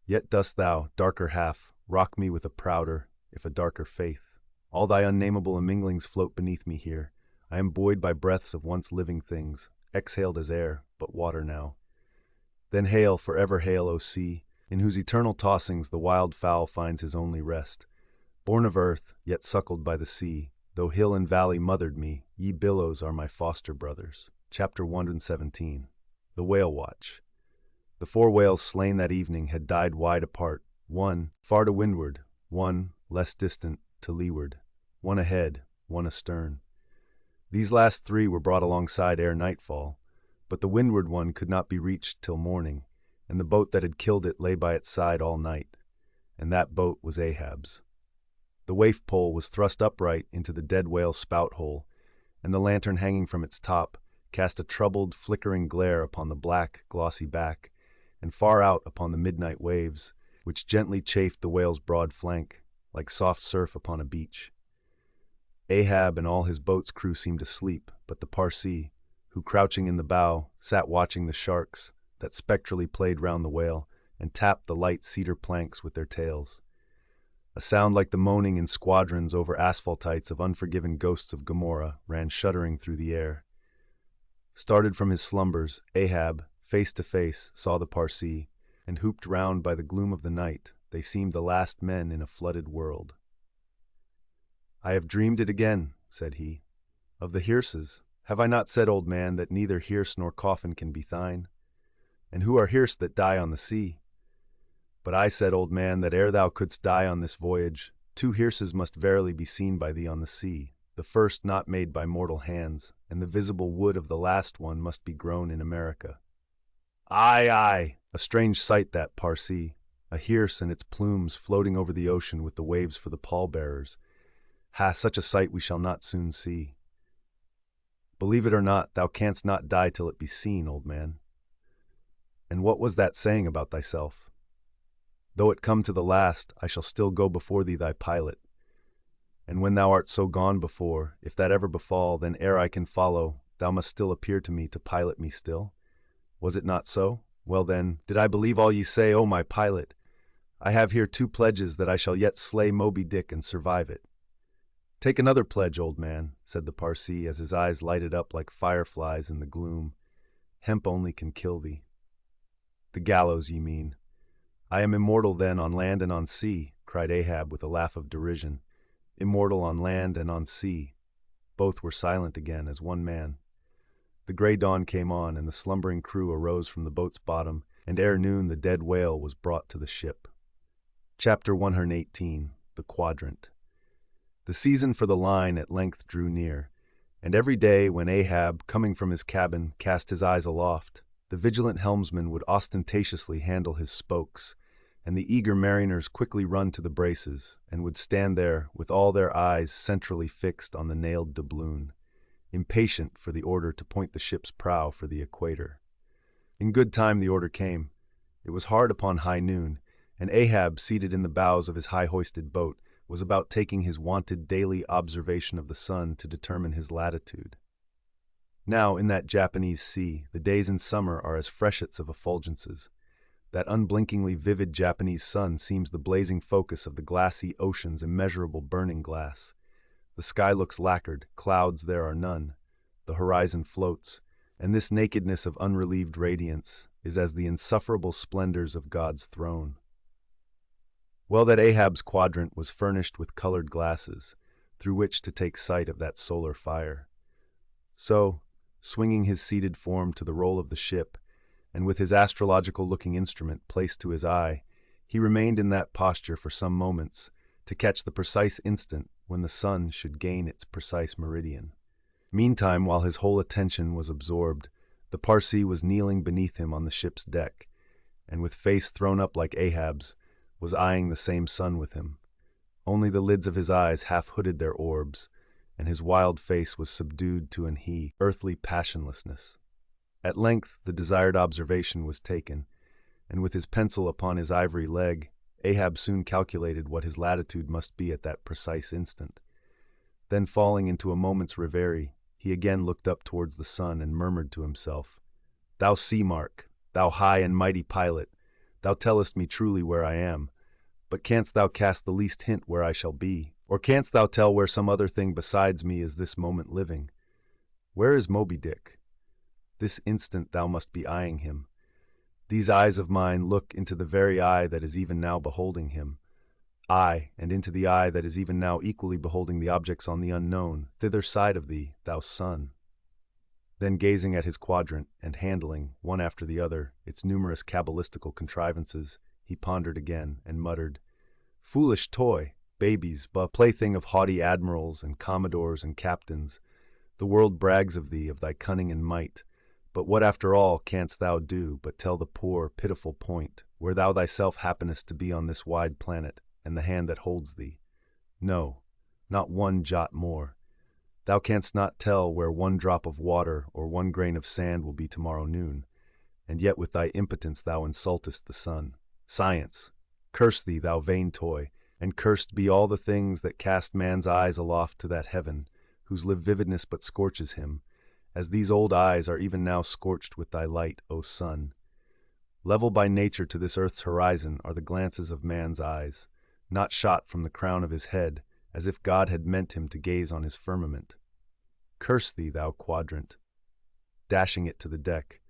Yet dost thou, darker half, rock me with a prouder, if a darker faith. All thy unnameable imminglings float beneath me here. I am buoyed by breaths of once living things, exhaled as air, but water now. Then hail, forever hail, O sea, in whose eternal tossings the wild fowl finds his only rest. Born of earth, yet suckled by the sea, though hill and valley mothered me, ye billows are my foster brothers. Chapter 117. The Whale Watch. The 4 whales slain that evening had died wide apart, one far to windward, one less distant to leeward, one ahead, one astern. These last 3 were brought alongside ere nightfall, but the windward one could not be reached till morning, and the boat that had killed it lay by its side all night, and that boat was Ahab's. The waif pole was thrust upright into the dead whale's spout hole, and the lantern hanging from its top cast a troubled, flickering glare upon the black, glossy back, and far out upon the midnight waves, which gently chafed the whale's broad flank, like soft surf upon a beach. Ahab and all his boat's crew seemed asleep, but the Parsee, who, crouching in the bow, sat watching the sharks that spectrally played round the whale and tapped the light cedar planks with their tails. A sound like the moaning in squadrons over asphaltites of unforgiven ghosts of Gomorrah ran shuddering through the air. Started from his slumbers, Ahab, face to face, saw the Parsee, and hooped round by the gloom of the night, they seemed the last men in a flooded world. "I have dreamed it again," said he. "Of the hearses. Have I not said, old man, that neither hearse nor coffin can be thine? And who are hearse that die on the sea? But I said, old man, that ere thou couldst die on this voyage, 2 hearses must verily be seen by thee on the sea, the first not made by mortal hands, and the visible wood of the last one must be grown in America." "Aye, aye, a strange sight that, Parsee, a hearse and its plumes floating over the ocean with the waves for the pallbearers. Ha, such a sight we shall not soon see. Believe it or not, thou canst not die till it be seen, old man. And what was that saying about thyself? Though it come to the last, I shall still go before thee thy pilot. And when thou art so gone before, if that ever befall, then ere I can follow, thou must still appear to me to pilot me still. Was it not so? Well then, did I believe all ye say, O my pilot? I have here 2 pledges that I shall yet slay Moby-Dick and survive it." "Take another pledge, old man," said the Parsee, as his eyes lighted up like fireflies in the gloom. "Hemp only can kill thee." "The gallows, ye mean. I am immortal then on land and on sea," cried Ahab with a laugh of derision. "Immortal on land and on sea." Both were silent again as one man. The gray dawn came on, and the slumbering crew arose from the boat's bottom, and ere noon the dead whale was brought to the ship. Chapter 118, The Quadrant. The season for the line at length drew near, and every day when Ahab, coming from his cabin, cast his eyes aloft, the vigilant helmsman would ostentatiously handle his spokes, and the eager mariners quickly run to the braces, and would stand there with all their eyes centrally fixed on the nailed doubloon, impatient for the order to point the ship's prow for the equator. In good time the order came. It was hard upon high noon, and Ahab, seated in the bows of his high-hoisted boat, was about taking his wonted daily observation of the sun to determine his latitude. Now, in that Japanese sea, the days in summer are as freshets of effulgences. That unblinkingly vivid Japanese sun seems the blazing focus of the glassy ocean's immeasurable burning glass. The sky looks lacquered, clouds there are none. The horizon floats, and this nakedness of unrelieved radiance is as the insufferable splendors of God's throne. Well, that Ahab's quadrant was furnished with colored glasses, through which to take sight of that solar fire. So, swinging his seated form to the roll of the ship, and with his astrological-looking instrument placed to his eye, he remained in that posture for some moments, to catch the precise instant when the sun should gain its precise meridian. Meantime, while his whole attention was absorbed, the Parsee was kneeling beneath him on the ship's deck, and with face thrown up like Ahab's, was eyeing the same sun with him. Only the lids of his eyes half hooded their orbs, and his wild face was subdued to an earthly passionlessness. At length the desired observation was taken, and with his pencil upon his ivory leg, Ahab soon calculated what his latitude must be at that precise instant. Then, falling into a moment's reverie, he again looked up towards the sun and murmured to himself, "Thou sea mark, thou high and mighty pilot, thou tellest me truly where I am, but canst thou cast the least hint where I shall be? Or canst thou tell where some other thing besides me is this moment living? Where is Moby-Dick? This instant thou must be eyeing him. These eyes of mine look into the very eye that is even now beholding him. Aye, and into the eye that is even now equally beholding the objects on the unknown, thither side of thee, thou sun." Then, gazing at his quadrant, and handling, one after the other, its numerous cabalistical contrivances, he pondered again, and muttered, "Foolish toy, babies, but plaything of haughty admirals and commodores and captains. The world brags of thee, of thy cunning and might, but what after all canst thou do but tell the poor, pitiful point, where thou thyself happenest to be on this wide planet, and the hand that holds thee? No, not one jot more. Thou canst not tell where one drop of water or one grain of sand will be tomorrow noon, and yet with thy impotence thou insultest the sun. Science, curse thee, thou vain toy, and cursed be all the things that cast man's eyes aloft to that heaven, whose live vividness but scorches him, as these old eyes are even now scorched with thy light, O sun. Level by nature to this earth's horizon are the glances of man's eyes, not shot from the crown of his head, as if God had meant him to gaze on his firmament. Curse thee, thou quadrant!" Dashing it to the deck,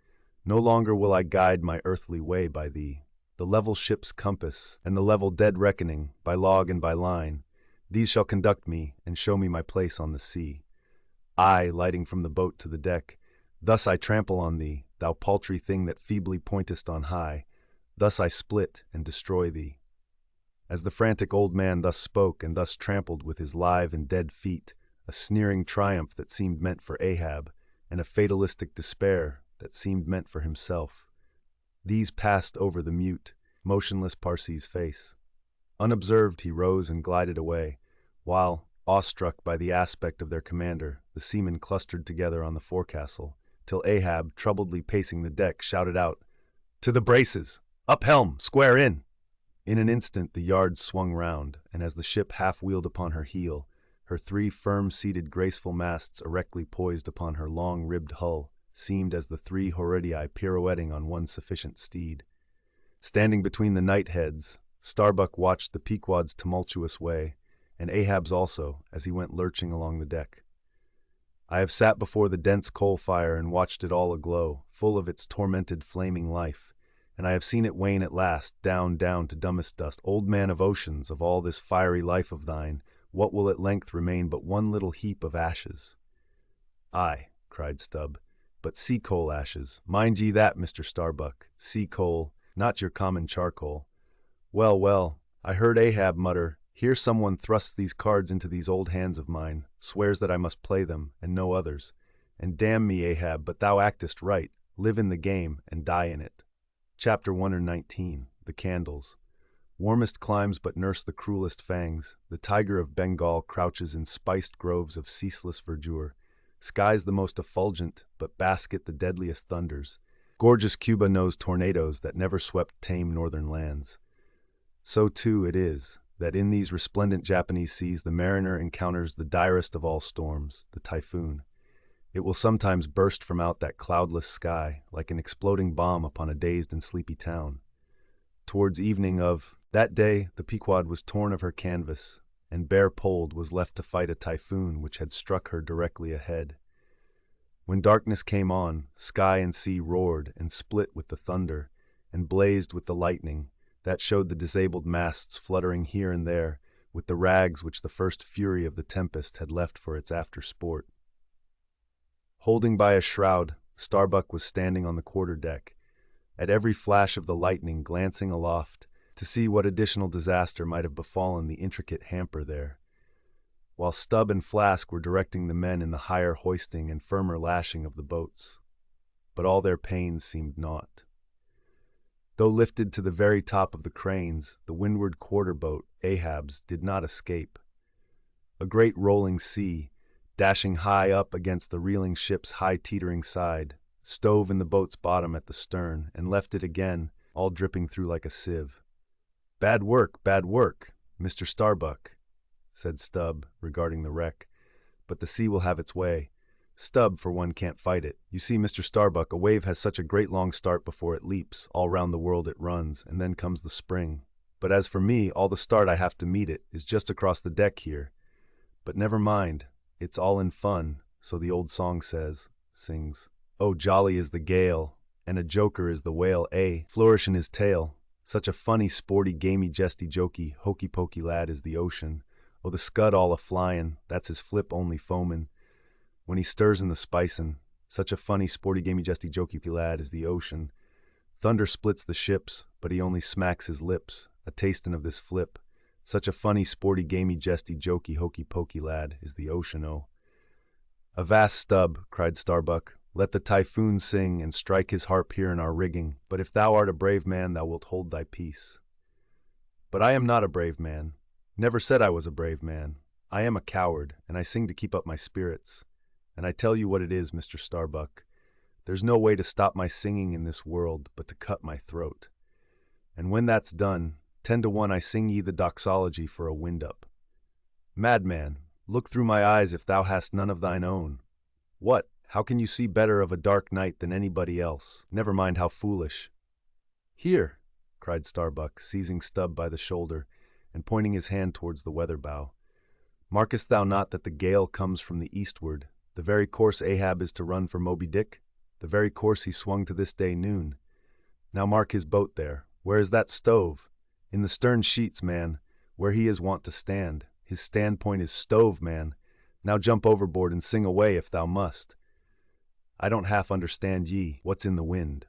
"No longer will I guide my earthly way by thee. The level ship's compass, and the level dead reckoning, by log and by line, these shall conduct me and show me my place on the sea. I, lighting from the boat to the deck, thus I trample on thee, thou paltry thing that feebly pointest on high, thus I split and destroy thee." As the frantic old man thus spoke and thus trampled with his live and dead feet, a sneering triumph that seemed meant for Ahab, and a fatalistic despair that seemed meant for himself, these passed over the mute, motionless Parsee's face. Unobserved he rose and glided away, while, awestruck by the aspect of their commander, the seamen clustered together on the forecastle, till Ahab, troubledly pacing the deck, shouted out, "To the braces! Up helm! Square in!" In an instant the yards swung round, and as the ship half-wheeled upon her heel, her three firm-seated graceful masts erectly poised upon her long-ribbed hull seemed as the three Horidii pirouetting on one sufficient steed. Standing between the knight-heads, Starbuck watched the Pequod's tumultuous way, and Ahab's also, as he went lurching along the deck. "I have sat before the dense coal fire and watched it all aglow, full of its tormented flaming life, and I have seen it wane at last, down to dumbest dust. Old man of oceans, of all this fiery life of thine, what will at length remain but one little heap of ashes?" "Aye," cried Stubb, "but sea-coal ashes. Mind ye that, Mr. Starbuck, sea-coal, not your common charcoal. Well, I heard Ahab mutter, "Here someone thrusts these cards into these old hands of mine, swears that I must play them, and no others. And damn me, Ahab, but thou actest right. Live in the game, and die in it." Chapter 119. The Candles. Warmest climes but nurse the cruelest fangs. The tiger of Bengal crouches in spiced groves of ceaseless verdure. Skies the most effulgent, but basket the deadliest thunders. Gorgeous Cuba knows tornadoes that never swept tame northern lands. So too it is that in these resplendent Japanese seas the mariner encounters the direst of all storms, the typhoon. It will sometimes burst from out that cloudless sky like an exploding bomb upon a dazed and sleepy town. Towards evening of that day, the Pequod was torn of her canvas, and bare-poled was left to fight a typhoon which had struck her directly ahead. When darkness came on, sky and sea roared and split with the thunder, and blazed with the lightning, that showed the disabled masts fluttering here and there, with the rags which the first fury of the tempest had left for its after-sport. Holding by a shroud, Starbuck was standing on the quarter-deck, at every flash of the lightning glancing aloft, to see what additional disaster might have befallen the intricate hamper there, while Stubb and Flask were directing the men in the higher hoisting and firmer lashing of the boats. But all their pains seemed naught. Though lifted to the very top of the cranes, the windward quarter-boat, Ahab's, did not escape. A great rolling sea, dashing high up against the reeling ship's high teetering side, stove in the boat's bottom at the stern, and left it again, all dripping through like a sieve. Bad work, Mr. Starbuck," said Stubb, regarding the wreck. "But the sea will have its way. Stubb, for one, can't fight it. You see, Mr. Starbuck, a wave has such a great long start before it leaps, all round the world it runs, and then comes the spring. But as for me, all the start I have to meet it is just across the deck here. But never mind, it's all in fun, so the old song sings. Oh, jolly is the gale, and a joker is the whale, flourishin' his tail. Such a funny, sporty, gamey, jesty, jokey, hokey-pokey lad is the ocean. Oh, the scud all a-flyin', that's his flip only foamin'. When he stirs in the spicin', such a funny, sporty, gamey, jesty, jokey lad is the ocean. Thunder splits the ships, but he only smacks his lips, a tastin' of this flip. Such a funny, sporty, gamey, jesty, jokey, hokey-pokey lad is the ocean, oh." "Avast, Stubb," cried Starbuck. "Let the typhoon sing, and strike his harp here in our rigging. But if thou art a brave man, thou wilt hold thy peace." "But I am not a brave man. Never said I was a brave man. I am a coward, and I sing to keep up my spirits. And I tell you what it is, Mr. Starbuck. There's no way to stop my singing in this world but to cut my throat. And when that's done, 10 to 1 I sing ye the doxology for a wind-up. Madman, look through my eyes if thou hast none of thine own. What? How can you see better of a dark night than anybody else? Never mind how foolish." "Here," cried Starbuck, seizing Stubb by the shoulder and pointing his hand towards the weather bow. "Markest thou not that the gale comes from the eastward, the very course Ahab is to run for Moby-Dick, the very course he swung to this day noon? Now mark his boat there. Where is that stove? In the stern sheets, man, where he is wont to stand. His standpoint is stove, man. Now jump overboard and sing away if thou must. I don't half understand ye. What's in the wind?"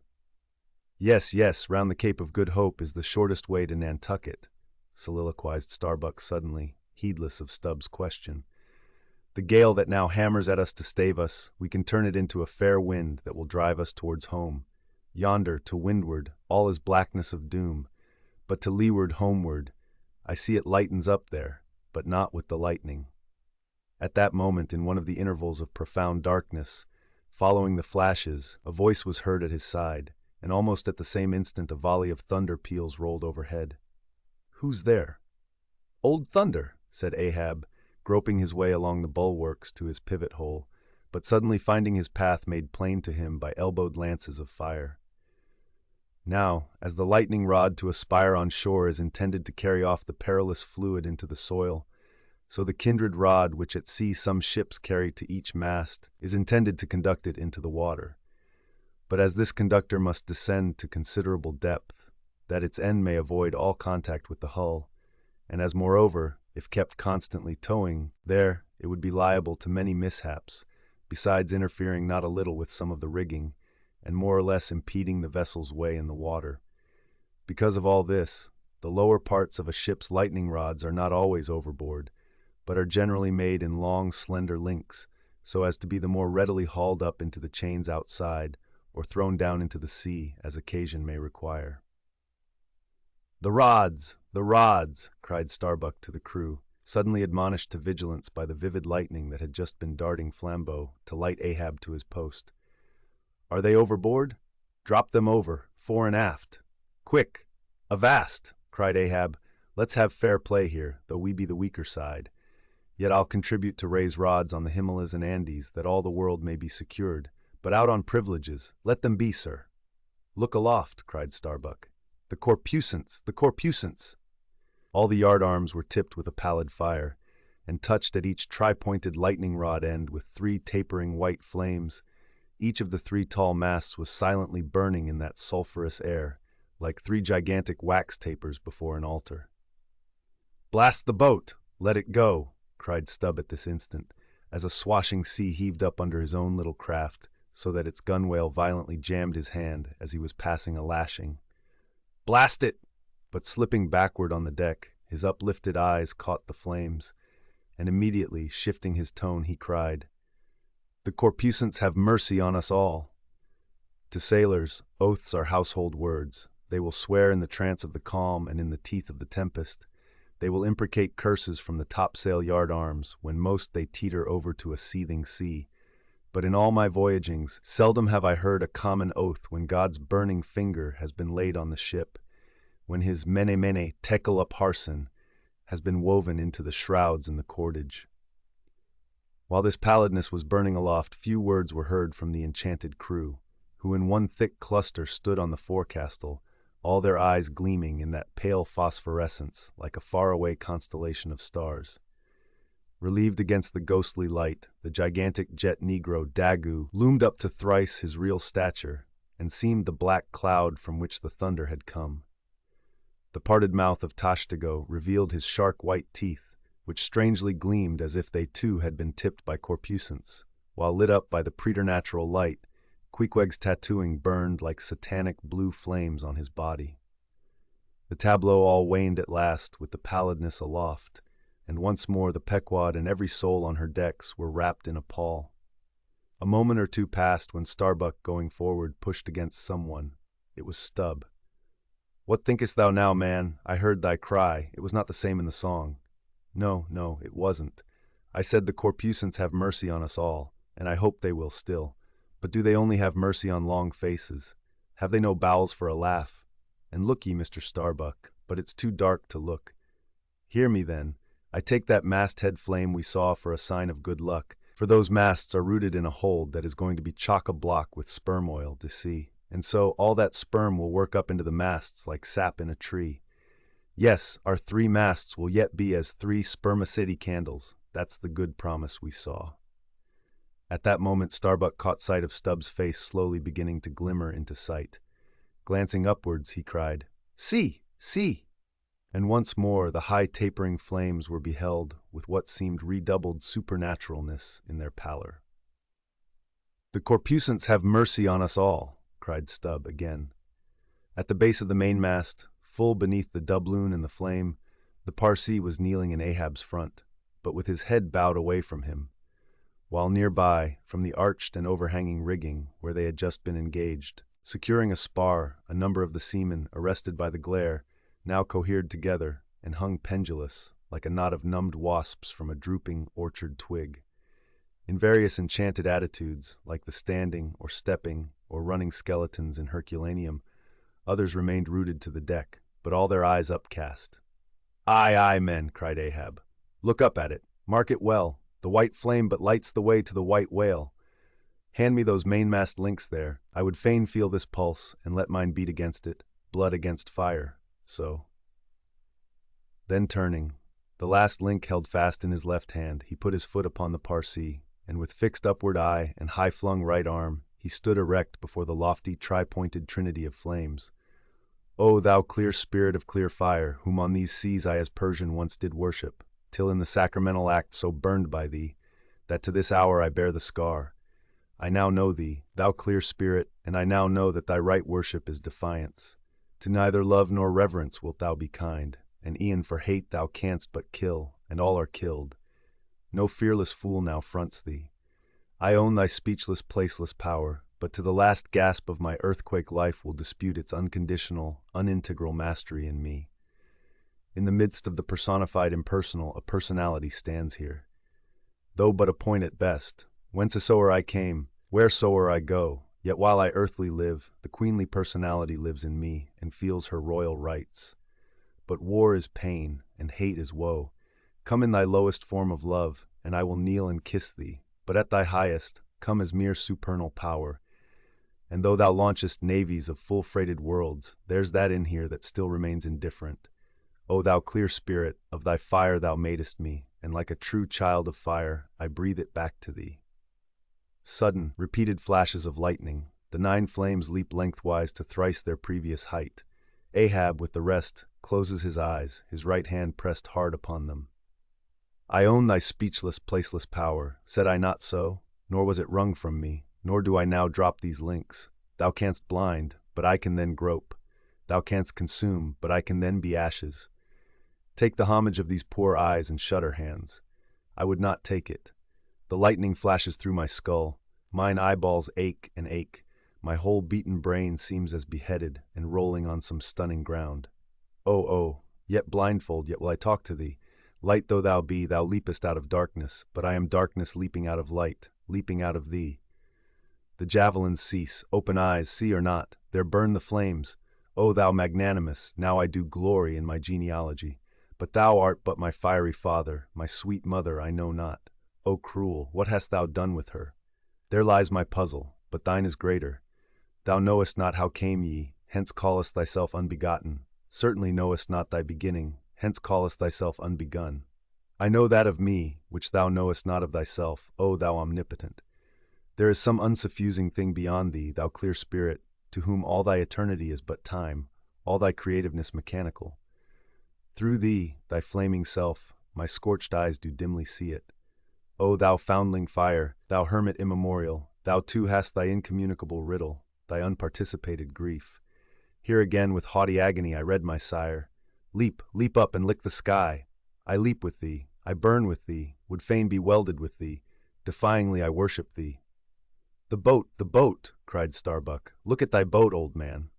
Yes, round the Cape of Good Hope is the shortest way to Nantucket," soliloquized Starbuck suddenly, heedless of Stubb's question. "The gale that now hammers at us to stave us, we can turn it into a fair wind that will drive us towards home. Yonder, to windward, all is blackness of doom, but to leeward homeward, I see it lightens up there, but not with the lightning." At that moment, in one of the intervals of profound darkness, following the flashes, a voice was heard at his side, and almost at the same instant a volley of thunder peals rolled overhead. "Who's there?" "Old Thunder," said Ahab, groping his way along the bulwarks to his pivot hole, but suddenly finding his path made plain to him by elbowed lances of fire. Now, as the lightning rod to a spire on shore is intended to carry off the perilous fluid into the soil, so the kindred rod which at sea some ships carry to each mast is intended to conduct it into the water. But as this conductor must descend to considerable depth, that its end may avoid all contact with the hull, and as moreover, if kept constantly towing, there it would be liable to many mishaps, besides interfering not a little with some of the rigging, and more or less impeding the vessel's way in the water. Because of all this, The lower parts of a ship's lightning rods are not always overboard, but are generally made in long, slender links, so as to be the more readily hauled up into the chains outside, or thrown down into the sea, as occasion may require. "The rods! The rods!" cried Starbuck to the crew, suddenly admonished to vigilance by the vivid lightning that had just been darting flambeau to light Ahab to his post. "Are they overboard? Drop them over, fore and aft. Quick! Avast!" cried Ahab. "Let's have fair play here, though we be the weaker side. Yet I'll contribute to raise rods on the Himalayas and Andes, that all the world may be secured. But out on privileges, let them be, sir." "Look aloft," cried Starbuck. "The corpusants! The corpusants!" All the yard arms were tipped with a pallid fire, and touched at each tri-pointed lightning rod end with 3 tapering white flames. Each of the 3 tall masts was silently burning in that sulphurous air, like 3 gigantic wax tapers before an altar. "Blast the boat! Let it go!" cried Stubb at this instant, as a swashing sea heaved up under his own little craft, so that its gunwale violently jammed his hand as he was passing a lashing. "Blast it!" But slipping backward on the deck, his uplifted eyes caught the flames, and immediately, shifting his tone, he cried, "The corpusants have mercy on us all." To sailors, oaths are household words. They will swear in the trance of the calm and in the teeth of the tempest. They will imprecate curses from the topsail yard arms, when most they teeter over to a seething sea. But in all my voyagings, seldom have I heard a common oath when God's burning finger has been laid on the ship, when his mene mene tekel upharsin has been woven into the shrouds and the cordage. While this pallidness was burning aloft, few words were heard from the enchanted crew, who in one thick cluster stood on the forecastle, all their eyes gleaming in that pale phosphorescence like a faraway constellation of stars. Relieved against the ghostly light, the gigantic jet negro Dagu loomed up to thrice his real stature, and seemed the black cloud from which the thunder had come. The parted mouth of Tashtego revealed his shark-white teeth, which strangely gleamed as if they too had been tipped by corpusants, while lit up by the preternatural light, Queequeg's tattooing burned like satanic blue flames on his body. The tableau all waned at last with the pallidness aloft, and once more the Pequod and every soul on her decks were wrapped in a pall. A moment or two passed when Starbuck, going forward, pushed against someone. It was Stubb. "What thinkest thou now, man? I heard thy cry. It was not the same in the song." No, it wasn't. I said the corpusants have mercy on us all, and I hope they will still. But do they only have mercy on long faces? Have they no bowels for a laugh? And look ye, Mr. Starbuck, but it's too dark to look. Hear me, then. I take that masthead flame we saw for a sign of good luck, for those masts are rooted in a hold that is going to be chock-a-block with sperm oil, to see, and so all that sperm will work up into the masts like sap in a tree. Yes, our 3 masts will yet be as 3 spermaceti candles. That's the good promise we saw. At that moment Starbuck caught sight of Stubb's face slowly beginning to glimmer into sight. Glancing upwards, he cried, "See! See!" And once more the high tapering flames were beheld with what seemed redoubled supernaturalness in their pallor. "The corpusants have mercy on us all," cried Stubb again. At the base of the mainmast, full beneath the doubloon and the flame, the Parsee was kneeling in Ahab's front, but with his head bowed away from him, while nearby, from the arched and overhanging rigging where they had just been engaged, securing a spar, a number of the seamen, arrested by the glare, now cohered together and hung pendulous, like a knot of numbed wasps from a drooping orchard twig. In various enchanted attitudes, like the standing or stepping or running skeletons in Herculaneum, others remained rooted to the deck, but all their eyes upcast. "Aye, aye, men," cried Ahab. "Look up at it. Mark it well. The white flame but lights the way to the white whale. Hand me those mainmast links there. I would fain feel this pulse, and let mine beat against it, blood against fire. So." Then turning, the last link held fast in his left hand, he put his foot upon the Parsee, and with fixed upward eye and high-flung right arm, he stood erect before the lofty tri-pointed trinity of flames. "O thou clear spirit of clear fire, whom on these seas I as Persian once did worship, till in the sacramental act so burned by thee, that to this hour I bear the scar. I now know thee, thou clear spirit, and I now know that thy right worship is defiance. To neither love nor reverence wilt thou be kind, and e'en for hate thou canst but kill, and all are killed. No fearless fool now fronts thee. I own thy speechless, placeless power, but to the last gasp of my earthquake life will dispute its unconditional, unintegral mastery in me. In the midst of the personified impersonal, a personality stands here. Though but a point at best, whencesoe'er I came, wheresoe'er I go, yet while I earthly live, the queenly personality lives in me, and feels her royal rights. But war is pain, and hate is woe. Come in thy lowest form of love, and I will kneel and kiss thee, but at thy highest, come as mere supernal power. And though thou launchest navies of full-freighted worlds, there's that in here that still remains indifferent. O thou clear spirit, of thy fire thou madest me, and like a true child of fire, I breathe it back to thee. Sudden, repeated flashes of lightning, the 9 flames leap lengthwise to thrice their previous height. Ahab, with the rest, closes his eyes, his right hand pressed hard upon them. I own thy speechless, placeless power, said I not so? Nor was it wrung from me, nor do I now drop these links. Thou canst blind, but I can then grope. Thou canst consume, but I can then be ashes. Take the homage of these poor eyes and shutter hands. I would not take it. The lightning flashes through my skull. Mine eyeballs ache and ache. My whole beaten brain seems as beheaded and rolling on some stunning ground. Oh, yet blindfold, yet will I talk to thee. Light though thou be, thou leapest out of darkness, but I am darkness leaping out of light, leaping out of thee. The javelins cease, open eyes, see or not, there burn the flames. O thou magnanimous, now I do glory in my genealogy. But thou art but my fiery father, my sweet mother I know not. O cruel, what hast thou done with her? There lies my puzzle, but thine is greater. Thou knowest not how came ye, hence callest thyself unbegotten. Certainly knowest not thy beginning, hence callest thyself unbegun. I know that of me, which thou knowest not of thyself, O thou omnipotent. There is some unsuffusing thing beyond thee, thou clear spirit, to whom all thy eternity is but time, all thy creativeness mechanical. Through thee, thy flaming self, my scorched eyes do dimly see it. O thou foundling fire, thou hermit immemorial, thou too hast thy incommunicable riddle, thy unparticipated grief. Here again with haughty agony I read my sire. Leap, leap up and lick the sky. I leap with thee, I burn with thee, would fain be welded with thee. Defyingly I worship thee. The boat, cried Starbuck. Look at thy boat, old man.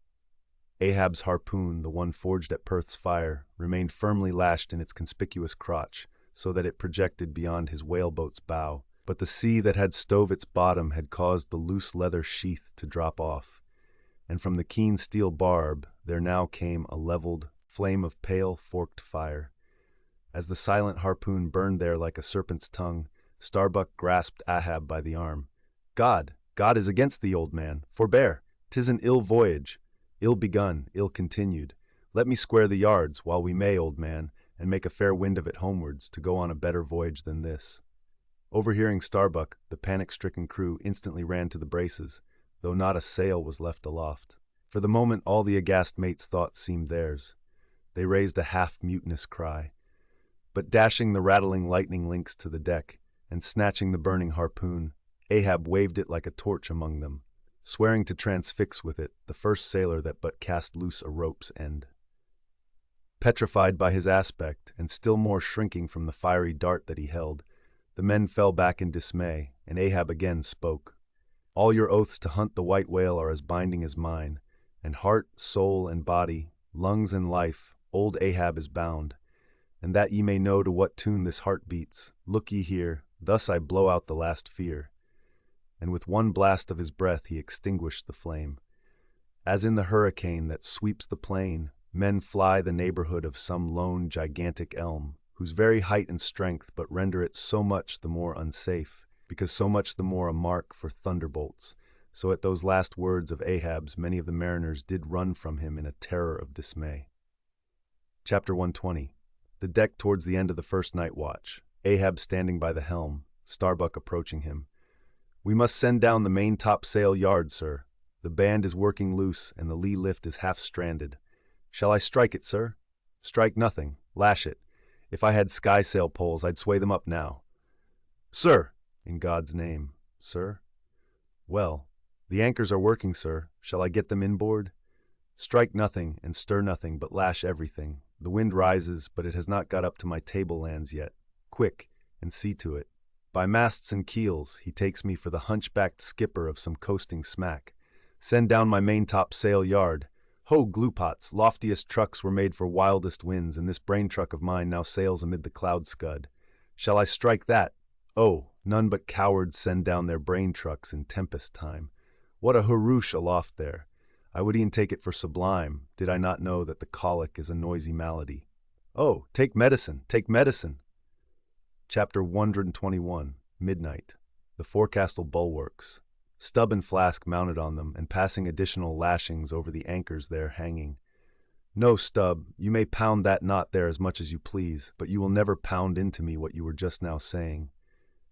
Ahab's harpoon, the one forged at Perth's fire, remained firmly lashed in its conspicuous crotch, so that it projected beyond his whaleboat's bow. But the sea that had stove its bottom had caused the loose leather sheath to drop off, and from the keen steel barb there now came a leveled flame of pale, forked fire. As the silent harpoon burned there like a serpent's tongue, Starbuck grasped Ahab by the arm. God is against thee, old man. Forbear. 'Tis an ill voyage, ill begun, ill continued. Let me square the yards, while we may, old man, and make a fair wind of it homewards, to go on a better voyage than this. Overhearing Starbuck, the panic-stricken crew instantly ran to the braces, though not a sail was left aloft. For the moment all the aghast mate's thoughts seemed theirs. They raised a half-mutinous cry. But dashing the rattling lightning links to the deck, and snatching the burning harpoon, Ahab waved it like a torch among them, swearing to transfix with it the first sailor that but cast loose a rope's end. Petrified by his aspect, and still more shrinking from the fiery dart that he held, the men fell back in dismay, and Ahab again spoke. All your oaths to hunt the white whale are as binding as mine, and heart, soul, and body, lungs and life, old Ahab is bound. And that ye may know to what tune this heart beats, look ye here, thus I blow out the last fear. And with one blast of his breath he extinguished the flame. As in the hurricane that sweeps the plain, men fly the neighborhood of some lone gigantic elm, whose very height and strength but render it so much the more unsafe, because so much the more a mark for thunderbolts. So at those last words of Ahab's many of the mariners did run from him in a terror of dismay. Chapter 120. The deck towards the end of the first night watch. Ahab standing by the helm, Starbuck approaching him. We must send down the main topsail yard, sir. The band is working loose, and the lee lift is half stranded. Shall I strike it, sir? Strike nothing. Lash it. If I had skysail poles, I'd sway them up now. Sir! In God's name, sir? Well, the anchors are working, sir. Shall I get them inboard? Strike nothing and stir nothing, but lash everything. The wind rises, but it has not got up to my tablelands yet. Quick, and see to it. By masts and keels, he takes me for the hunchbacked skipper of some coasting smack. Send down my maintop sail yard. Ho, gluepots, loftiest trucks were made for wildest winds, and this brain truck of mine now sails amid the cloud scud. Shall I strike that? Oh, none but cowards send down their brain trucks in tempest time. What a hurroosh aloft there! I would e'en take it for sublime, did I not know that the colic is a noisy malady. Oh, take medicine, take medicine! Chapter 121, Midnight. The forecastle bulwarks. Stubb and Flask mounted on them, and passing additional lashings over the anchors there hanging. No, Stubb, you may pound that knot there as much as you please, but you will never pound into me what you were just now saying.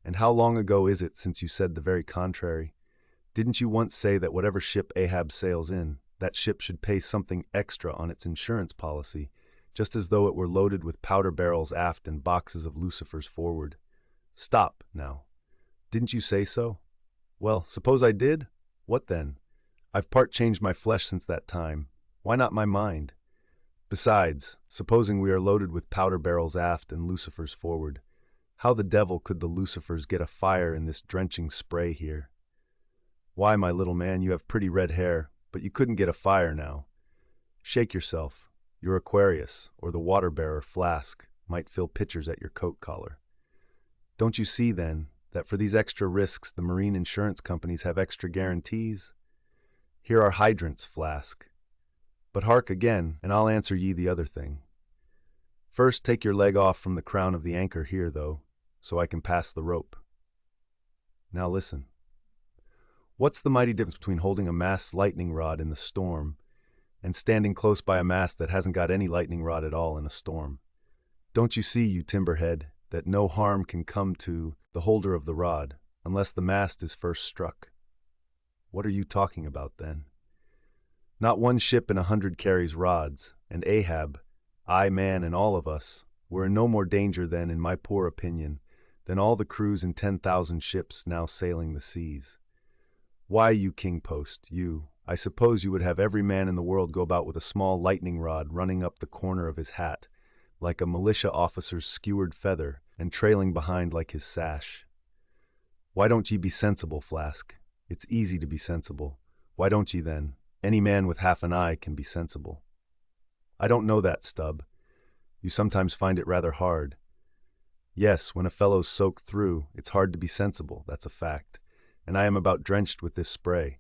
And how long ago is it since you said the very contrary? Didn't you once say that whatever ship Ahab sails in, that ship should pay something extra on its insurance policy, just as though it were loaded with powder barrels aft and boxes of lucifers forward? Stop, now. Didn't you say so? Well, suppose I did? What then? I've part changed my flesh since that time. Why not my mind? Besides, supposing we are loaded with powder barrels aft and lucifers forward, how the devil could the lucifers get a fire in this drenching spray here? Why, my little man, you have pretty red hair, but you couldn't get a fire now. Shake yourself. Your Aquarius, or the water-bearer Flask, might fill pitchers at your coat collar. Don't you see, then, that for these extra risks the marine insurance companies have extra guarantees? Here are hydrants, Flask. But hark again, and I'll answer ye the other thing. First take your leg off from the crown of the anchor here, though, so I can pass the rope. Now listen. What's the mighty difference between holding a mast's lightning rod in the storm and standing close by a mast that hasn't got any lightning rod at all in a storm? Don't you see, you timberhead, that no harm can come to the holder of the rod unless the mast is first struck? What are you talking about, then? Not one ship in 100 carries rods, and Ahab, I, man, and all of us, were in no more danger than, in my poor opinion, than all the crews in 10,000 ships now sailing the seas. Why, you king post, you, I suppose you would have every man in the world go about with a small lightning rod running up the corner of his hat, like a militia officer's skewered feather, and trailing behind like his sash. Why don't ye be sensible, Flask? It's easy to be sensible. Why don't ye, then? Any man with half an eye can be sensible. I don't know that, Stubb. You sometimes find it rather hard. Yes, when a fellow's soaked through, it's hard to be sensible, that's a fact. And I am about drenched with this spray.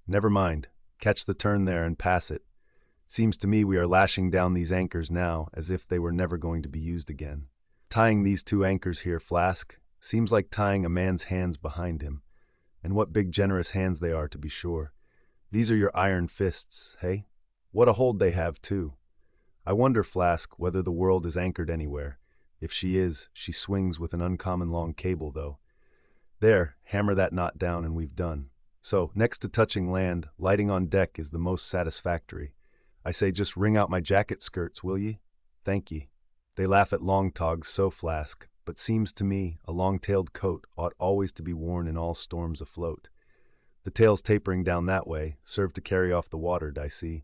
Never mind. Catch the turn there and pass it. Seems to me we are lashing down these anchors now as if they were never going to be used again. Tying these two anchors here, Flask, seems like tying a man's hands behind him. And what big generous hands they are, to be sure. These are your iron fists, hey? What a hold they have, too. I wonder, Flask, whether the world is anchored anywhere. If she is, she swings with an uncommon long cable, though. There, hammer that knot down and we've done. So, next to touching land, lighting on deck is the most satisfactory. I say just wring out my jacket skirts, will ye? Thank ye. They laugh at long togs so, Flask, but seems to me a long-tailed coat ought always to be worn in all storms afloat. The tails tapering down that way serve to carry off the water, I see.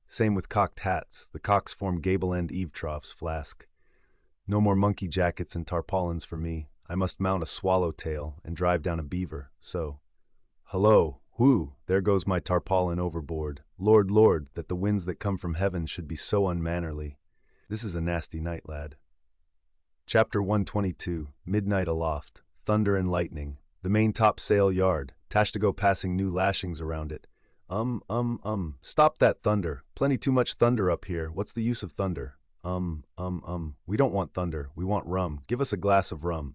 Same with cocked hats. The cocks form gable-end eave troughs, Flask. No more monkey jackets and tarpaulins for me. I must mount a swallow-tail and drive down a beaver, so. Hullo, whoo, there goes my tarpaulin overboard. Lord, Lord, that the winds that come from heaven should be so unmannerly. This is a nasty night, lad. Chapter 122, Midnight Aloft, Thunder and Lightning, the main topsail yard, Tashtigo passing new lashings around it. Stop that thunder. Plenty too much thunder up here. What's the use of thunder? We don't want thunder. We want rum. Give us a glass of rum.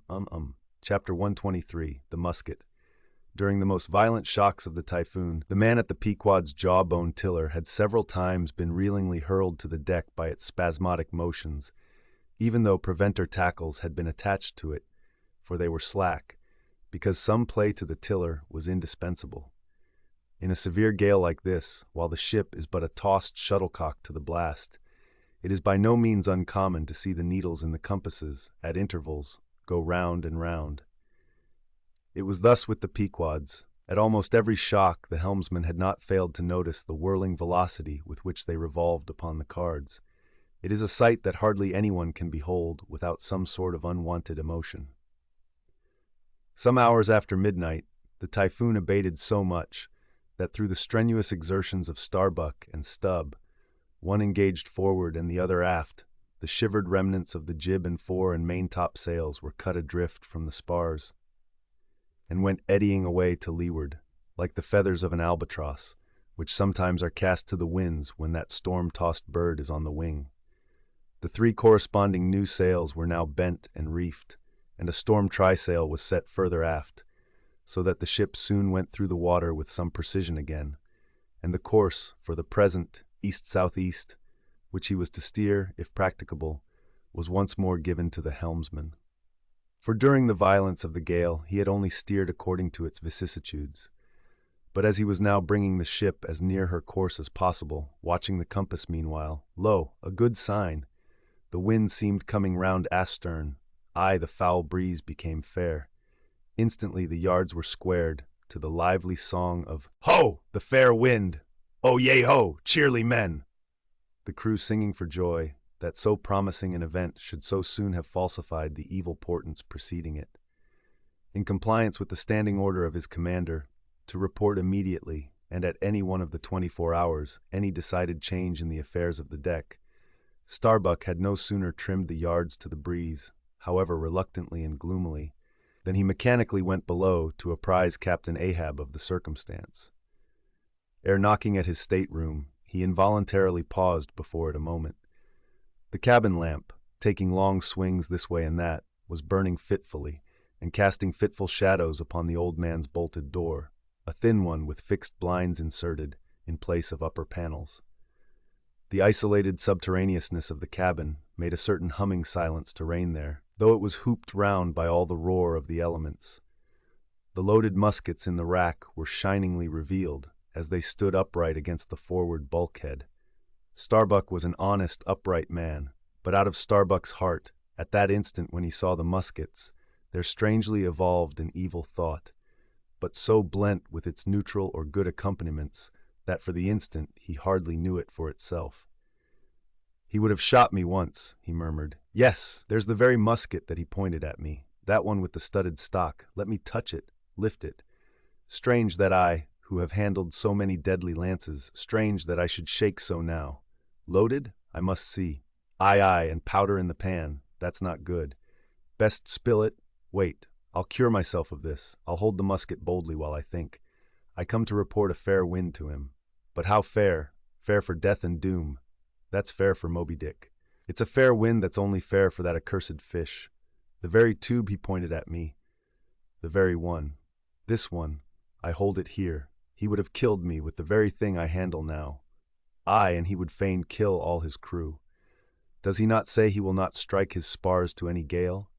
Chapter 123, The Musket. During the most violent shocks of the typhoon, the man at the Pequod's jawbone tiller had several times been reelingly hurled to the deck by its spasmodic motions, even though preventer tackles had been attached to it, for they were slack, because some play to the tiller was indispensable. In a severe gale like this, while the ship is but a tossed shuttlecock to the blast, it is by no means uncommon to see the needles in the compasses, at intervals, go round and round. It was thus with the Pequods, At almost every shock, the helmsman had not failed to notice the whirling velocity with which they revolved upon the cards. It is a sight that hardly anyone can behold without some sort of unwanted emotion. Some hours after midnight, the typhoon abated so much that through the strenuous exertions of Starbuck and Stubb, one engaged forward and the other aft, the shivered remnants of the jib and fore and maintop sails were cut adrift from the spars and went eddying away to leeward, like the feathers of an albatross, which sometimes are cast to the winds when that storm-tossed bird is on the wing. The 3 corresponding new sails were now bent and reefed, and a storm trysail was set further aft, so that the ship soon went through the water with some precision again, and the course, for the present, east-southeast, which he was to steer, if practicable, was once more given to the helmsman. For during the violence of the gale he had only steered according to its vicissitudes. But as he was now bringing the ship as near her course as possible, watching the compass meanwhile, lo, a good sign! The wind seemed coming round astern, aye, the foul breeze became fair. Instantly the yards were squared, to the lively song of "Ho! The fair wind! Oh, yea ho! Cheerly men!" The crew singing for joy that so promising an event should so soon have falsified the evil portents preceding it. In compliance with the standing order of his commander, to report immediately, and at any one of the 24 hours, any decided change in the affairs of the deck, Starbuck had no sooner trimmed the yards to the breeze, however reluctantly and gloomily, than he mechanically went below to apprise Captain Ahab of the circumstance. Ere knocking at his stateroom, he involuntarily paused before it a moment. The cabin lamp, taking long swings this way and that, was burning fitfully, and casting fitful shadows upon the old man's bolted door, a thin one with fixed blinds inserted, in place of upper panels. The isolated subterraneousness of the cabin made a certain humming silence to reign there, though it was hooped round by all the roar of the elements. The loaded muskets in the rack were shiningly revealed, as they stood upright against the forward bulkhead. Starbuck was an honest, upright man, but out of Starbuck's heart, at that instant when he saw the muskets, there strangely evolved an evil thought, but so blent with its neutral or good accompaniments that for the instant he hardly knew it for itself. "He would have shot me once," he murmured. "Yes, there's the very musket that he pointed at me, that one with the studded stock. Let me touch it, lift it. Strange that I, who have handled so many deadly lances, strange that I should shake so now. Loaded? I must see. Aye, aye, and powder in the pan. That's not good. Best spill it. Wait, I'll cure myself of this. I'll hold the musket boldly while I think. I come to report a fair wind to him. But how fair? Fair for death and doom. That's fair for Moby-Dick. It's a fair wind that's only fair for that accursed fish. The very tube he pointed at me. The very one. This one. I hold it here. He would have killed me with the very thing I handle now. Aye, and he would fain kill all his crew. Does he not say he will not strike his spars to any gale?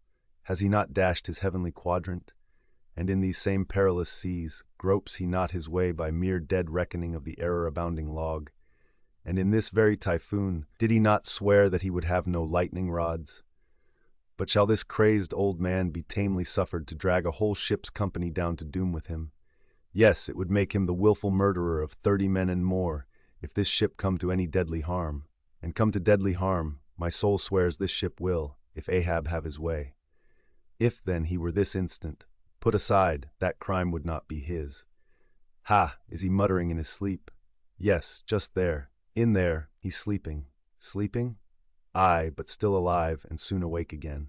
Has he not dashed his heavenly quadrant? And in these same perilous seas, gropes he not his way by mere dead reckoning of the error-abounding log? And in this very typhoon, did he not swear that he would have no lightning rods? But shall this crazed old man be tamely suffered to drag a whole ship's company down to doom with him? Yes, it would make him the willful murderer of 30 men and more, if this ship come to any deadly harm. And come to deadly harm, my soul swears this ship will, if Ahab have his way. If, then, he were this instant put aside, that crime would not be his. Ha! Is he muttering in his sleep? Yes, just there. In there, he's sleeping. Sleeping? Aye, but still alive, and soon awake again.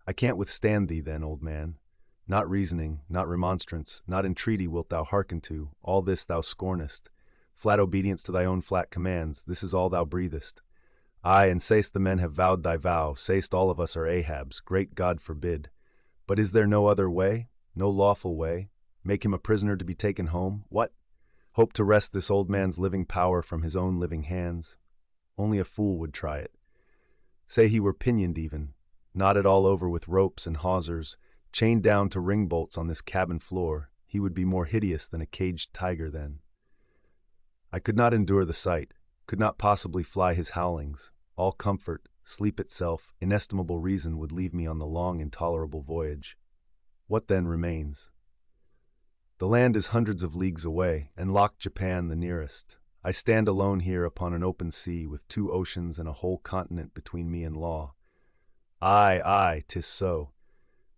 I can't withstand thee, then, old man. Not reasoning, not remonstrance, not entreaty wilt thou hearken to, all this thou scornest. Flat obedience to thy own flat commands, this is all thou breathest. Aye, and say'st the men have vowed thy vow, say'st all of us are Ahabs, great God forbid. But is there no other way, no lawful way? Make him a prisoner to be taken home? What? Hope to wrest this old man's living power from his own living hands? Only a fool would try it. Say he were pinioned even, knotted all over with ropes and hawsers, chained down to ring bolts on this cabin floor, he would be more hideous than a caged tiger then. I could not endure the sight, could not possibly fly his howlings. All comfort, sleep itself, inestimable reason would leave me on the long, intolerable voyage. What then remains? The land is hundreds of leagues away, and Loch Japan the nearest. I stand alone here upon an open sea, with 2 oceans and a whole continent between me and law. Aye, aye, 'tis so.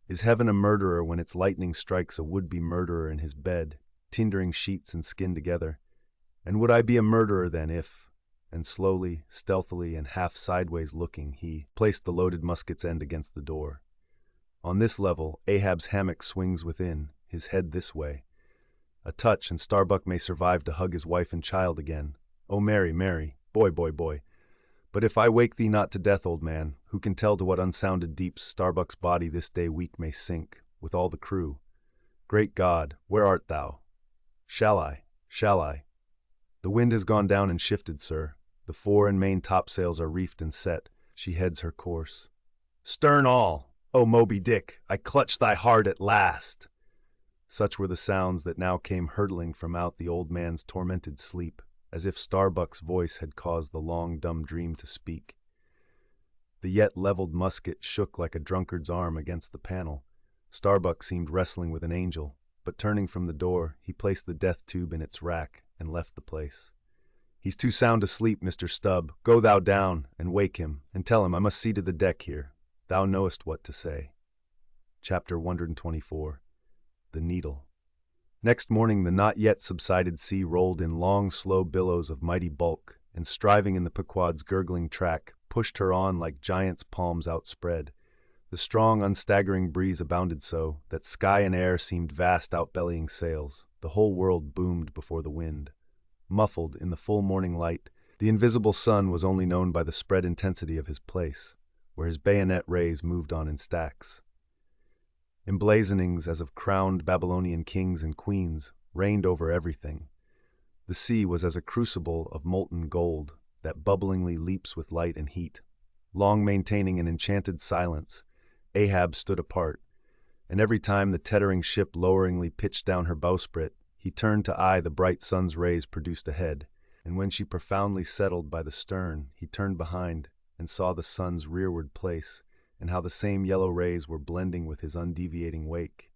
Is heaven a murderer when its lightning strikes a would-be murderer in his bed, tindering sheets and skin together? And would I be a murderer then if, and slowly, stealthily, and half sideways looking, he placed the loaded musket's end against the door? On this level, Ahab's hammock swings within, his head this way. A touch, and Starbuck may survive to hug his wife and child again. Oh, Mary, Mary, boy, boy, boy. But if I wake thee not to death, old man, who can tell to what unsounded deeps Starbuck's body this day week may sink, with all the crew? Great God, where art thou? Shall I? Shall I? The wind has gone down and shifted, sir. The fore and main topsails are reefed and set. She heads her course. Stern all! O Moby-Dick, I clutch thy heart at last! Such were the sounds that now came hurtling from out the old man's tormented sleep, as if Starbuck's voice had caused the long dumb dream to speak. The yet leveled musket shook like a drunkard's arm against the panel. Starbuck seemed wrestling with an angel, but turning from the door, he placed the death tube in its rack and left the place. He's too sound asleep, Mr. Stubb. Go thou down and wake him, and tell him I must see to the deck here. Thou knowest what to say. Chapter 124. The Needle. Next morning the not yet subsided sea rolled in long, slow billows of mighty bulk, and striving in the Pequod's gurgling track, pushed her on like giants' palms outspread. The strong, unstaggering breeze abounded so, that sky and air seemed vast outbellying sails. The whole world boomed before the wind. Muffled in the full morning light, the invisible sun was only known by the spread intensity of his place, where his bayonet rays moved on in stacks. Emblazonings as of crowned Babylonian kings and queens reigned over everything. The sea was as a crucible of molten gold that bubblingly leaps with light and heat. Long maintaining an enchanted silence, Ahab stood apart, and every time the tettering ship loweringly pitched down her bowsprit, he turned to eye the bright sun's rays produced ahead, and when she profoundly settled by the stern, he turned behind and saw the sun's rearward place, and how the same yellow rays were blending with his undeviating wake.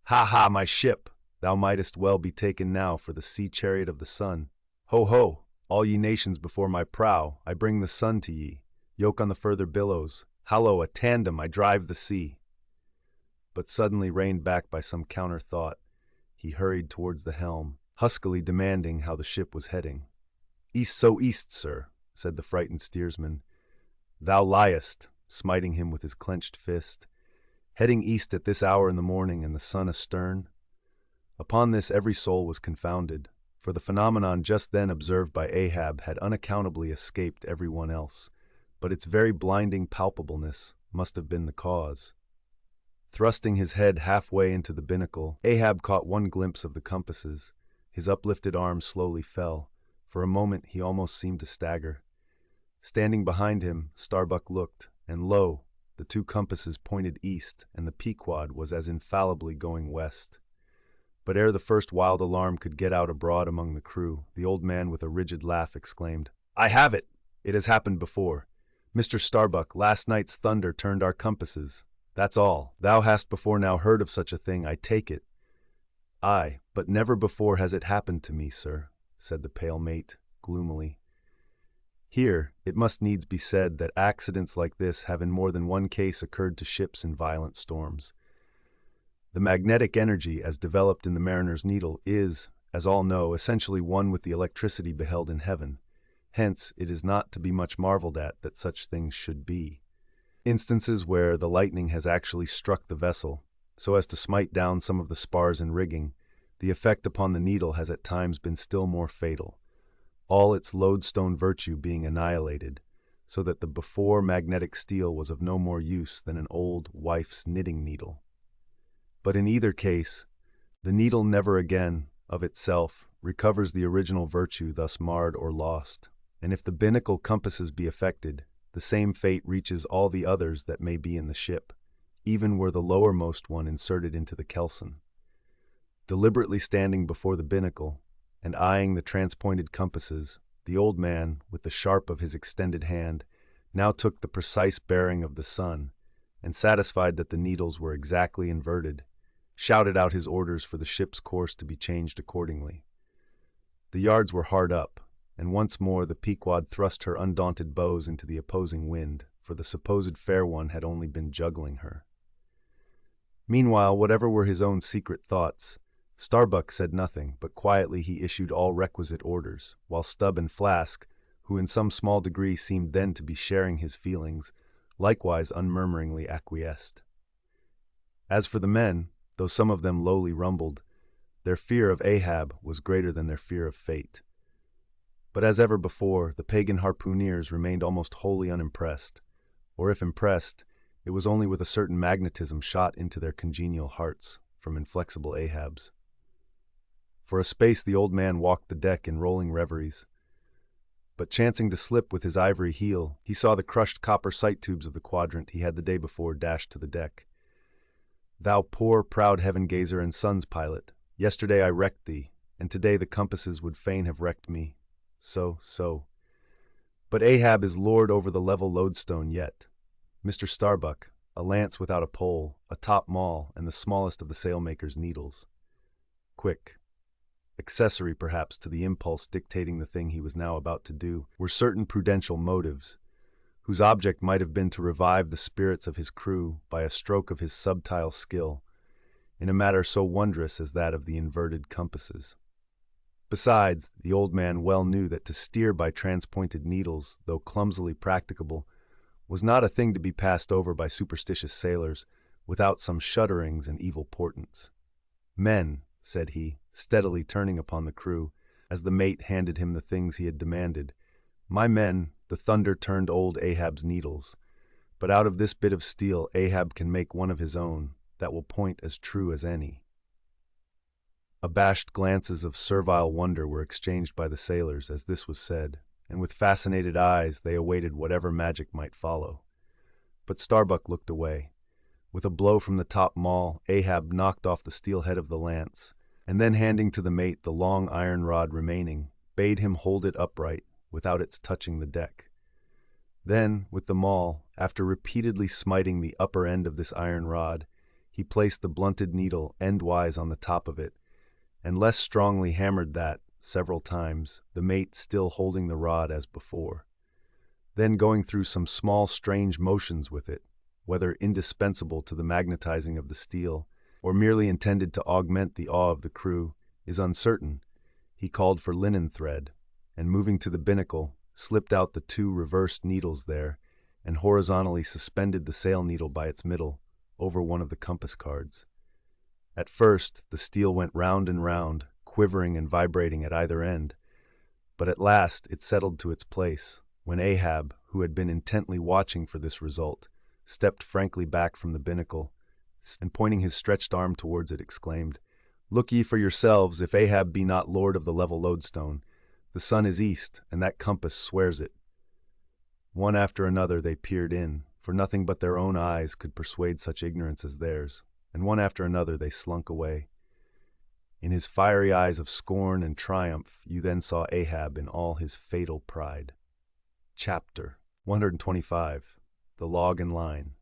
Ha ha, my ship! Thou mightest well be taken now for the sea chariot of the sun. Ho ho! All ye nations before my prow, I bring the sun to ye. Yoke on the further billows. Hallo, a tandem, I drive the sea. But suddenly reined back by some counter thought, he hurried towards the helm, huskily demanding how the ship was heading. East so east, sir, said the frightened steersman. Thou liest, smiting him with his clenched fist. Heading east at this hour in the morning and the sun astern? Upon this every soul was confounded, for the phenomenon just then observed by Ahab had unaccountably escaped every one else, but its very blinding palpableness must have been the cause. Thrusting his head halfway into the binnacle, Ahab caught one glimpse of the compasses. His uplifted arm slowly fell. For a moment he almost seemed to stagger. Standing behind him, Starbuck looked, and lo, the 2 compasses pointed east, and the Pequod was as infallibly going west. But ere the first wild alarm could get out abroad among the crew, the old man with a rigid laugh exclaimed, I have it! It has happened before. Mr. Starbuck, last night's thunder turned our compasses. That's all. Thou hast before now heard of such a thing, I take it. Aye, but never before has it happened to me, sir, said the pale mate, gloomily. Here, it must needs be said that accidents like this have in more than one case occurred to ships in violent storms. The magnetic energy, as developed in the mariner's needle, is, as all know, essentially one with the electricity beheld in heaven. Hence, it is not to be much marveled at that such things should be. Instances where the lightning has actually struck the vessel, so as to smite down some of the spars and rigging, the effect upon the needle has at times been still more fatal, all its lodestone virtue being annihilated, so that the before magnetic steel was of no more use than an old wife's knitting needle. But in either case, the needle never again, of itself, recovers the original virtue thus marred or lost, and if the binnacle compasses be affected, the same fate reaches all the others that may be in the ship, even were the lowermost one inserted into the kelson. Deliberately standing before the binnacle, and eyeing the transpointed compasses, the old man, with the sharp of his extended hand, now took the precise bearing of the sun, and satisfied that the needles were exactly inverted, shouted out his orders for the ship's course to be changed accordingly. The yards were hard up, and once more the Pequod thrust her undaunted bows into the opposing wind, for the supposed fair one had only been juggling her. Meanwhile, whatever were his own secret thoughts, Starbuck said nothing, but quietly he issued all requisite orders, while Stubb and Flask, who in some small degree seemed then to be sharing his feelings, likewise unmurmuringly acquiesced. As for the men, though some of them lowly rumbled, their fear of Ahab was greater than their fear of fate. But as ever before, the pagan harpooneers remained almost wholly unimpressed, or if impressed, it was only with a certain magnetism shot into their congenial hearts from inflexible Ahab's. For a space the old man walked the deck in rolling reveries, but chancing to slip with his ivory heel, he saw the crushed copper sight tubes of the quadrant he had the day before dashed to the deck. "Thou poor, proud heaven-gazer and sun's pilot, yesterday I wrecked thee, and today the compasses would fain have wrecked me. So. But Ahab is lord over the level lodestone yet. Mr. Starbuck, a lance without a pole, a top maul, and the smallest of the sailmaker's needles. Quick, accessory perhaps to the impulse dictating the thing he was now about to do, were certain prudential motives, whose object might have been to revive the spirits of his crew by a stroke of his subtile skill, in a matter so wondrous as that of the inverted compasses. Besides, the old man well knew that to steer by transpointed needles, though clumsily practicable, was not a thing to be passed over by superstitious sailors without some shudderings and evil portents. "Men," said he, steadily turning upon the crew, as the mate handed him the things he had demanded, "my men, the thunder turned old Ahab's needles, but out of this bit of steel Ahab can make one of his own that will point as true as any." Abashed glances of servile wonder were exchanged by the sailors as this was said, and with fascinated eyes they awaited whatever magic might follow. But Starbuck looked away. With a blow from the top maul, Ahab knocked off the steel head of the lance, and then handing to the mate the long iron rod remaining, bade him hold it upright, without its touching the deck. Then, with the maul, after repeatedly smiting the upper end of this iron rod, he placed the blunted needle endwise on the top of it, and less strongly hammered that, several times, the mate still holding the rod as before. Then going through some small strange motions with it, whether indispensable to the magnetizing of the steel, or merely intended to augment the awe of the crew, is uncertain, he called for linen thread, and moving to the binnacle, slipped out the two reversed needles there, and horizontally suspended the sail needle by its middle, over one of the compass cards. At first, the steel went round and round, quivering and vibrating at either end, but at last it settled to its place, when Ahab, who had been intently watching for this result, stepped frankly back from the binnacle, and pointing his stretched arm towards it, exclaimed, "Look ye for yourselves if Ahab be not lord of the level lodestone. The sun is east, and that compass swears it." One after another they peered in, for nothing but their own eyes could persuade such ignorance as theirs, and one after another they slunk away. In his fiery eyes of scorn and triumph you then saw Ahab in all his fatal pride. Chapter 125. The Log and Line.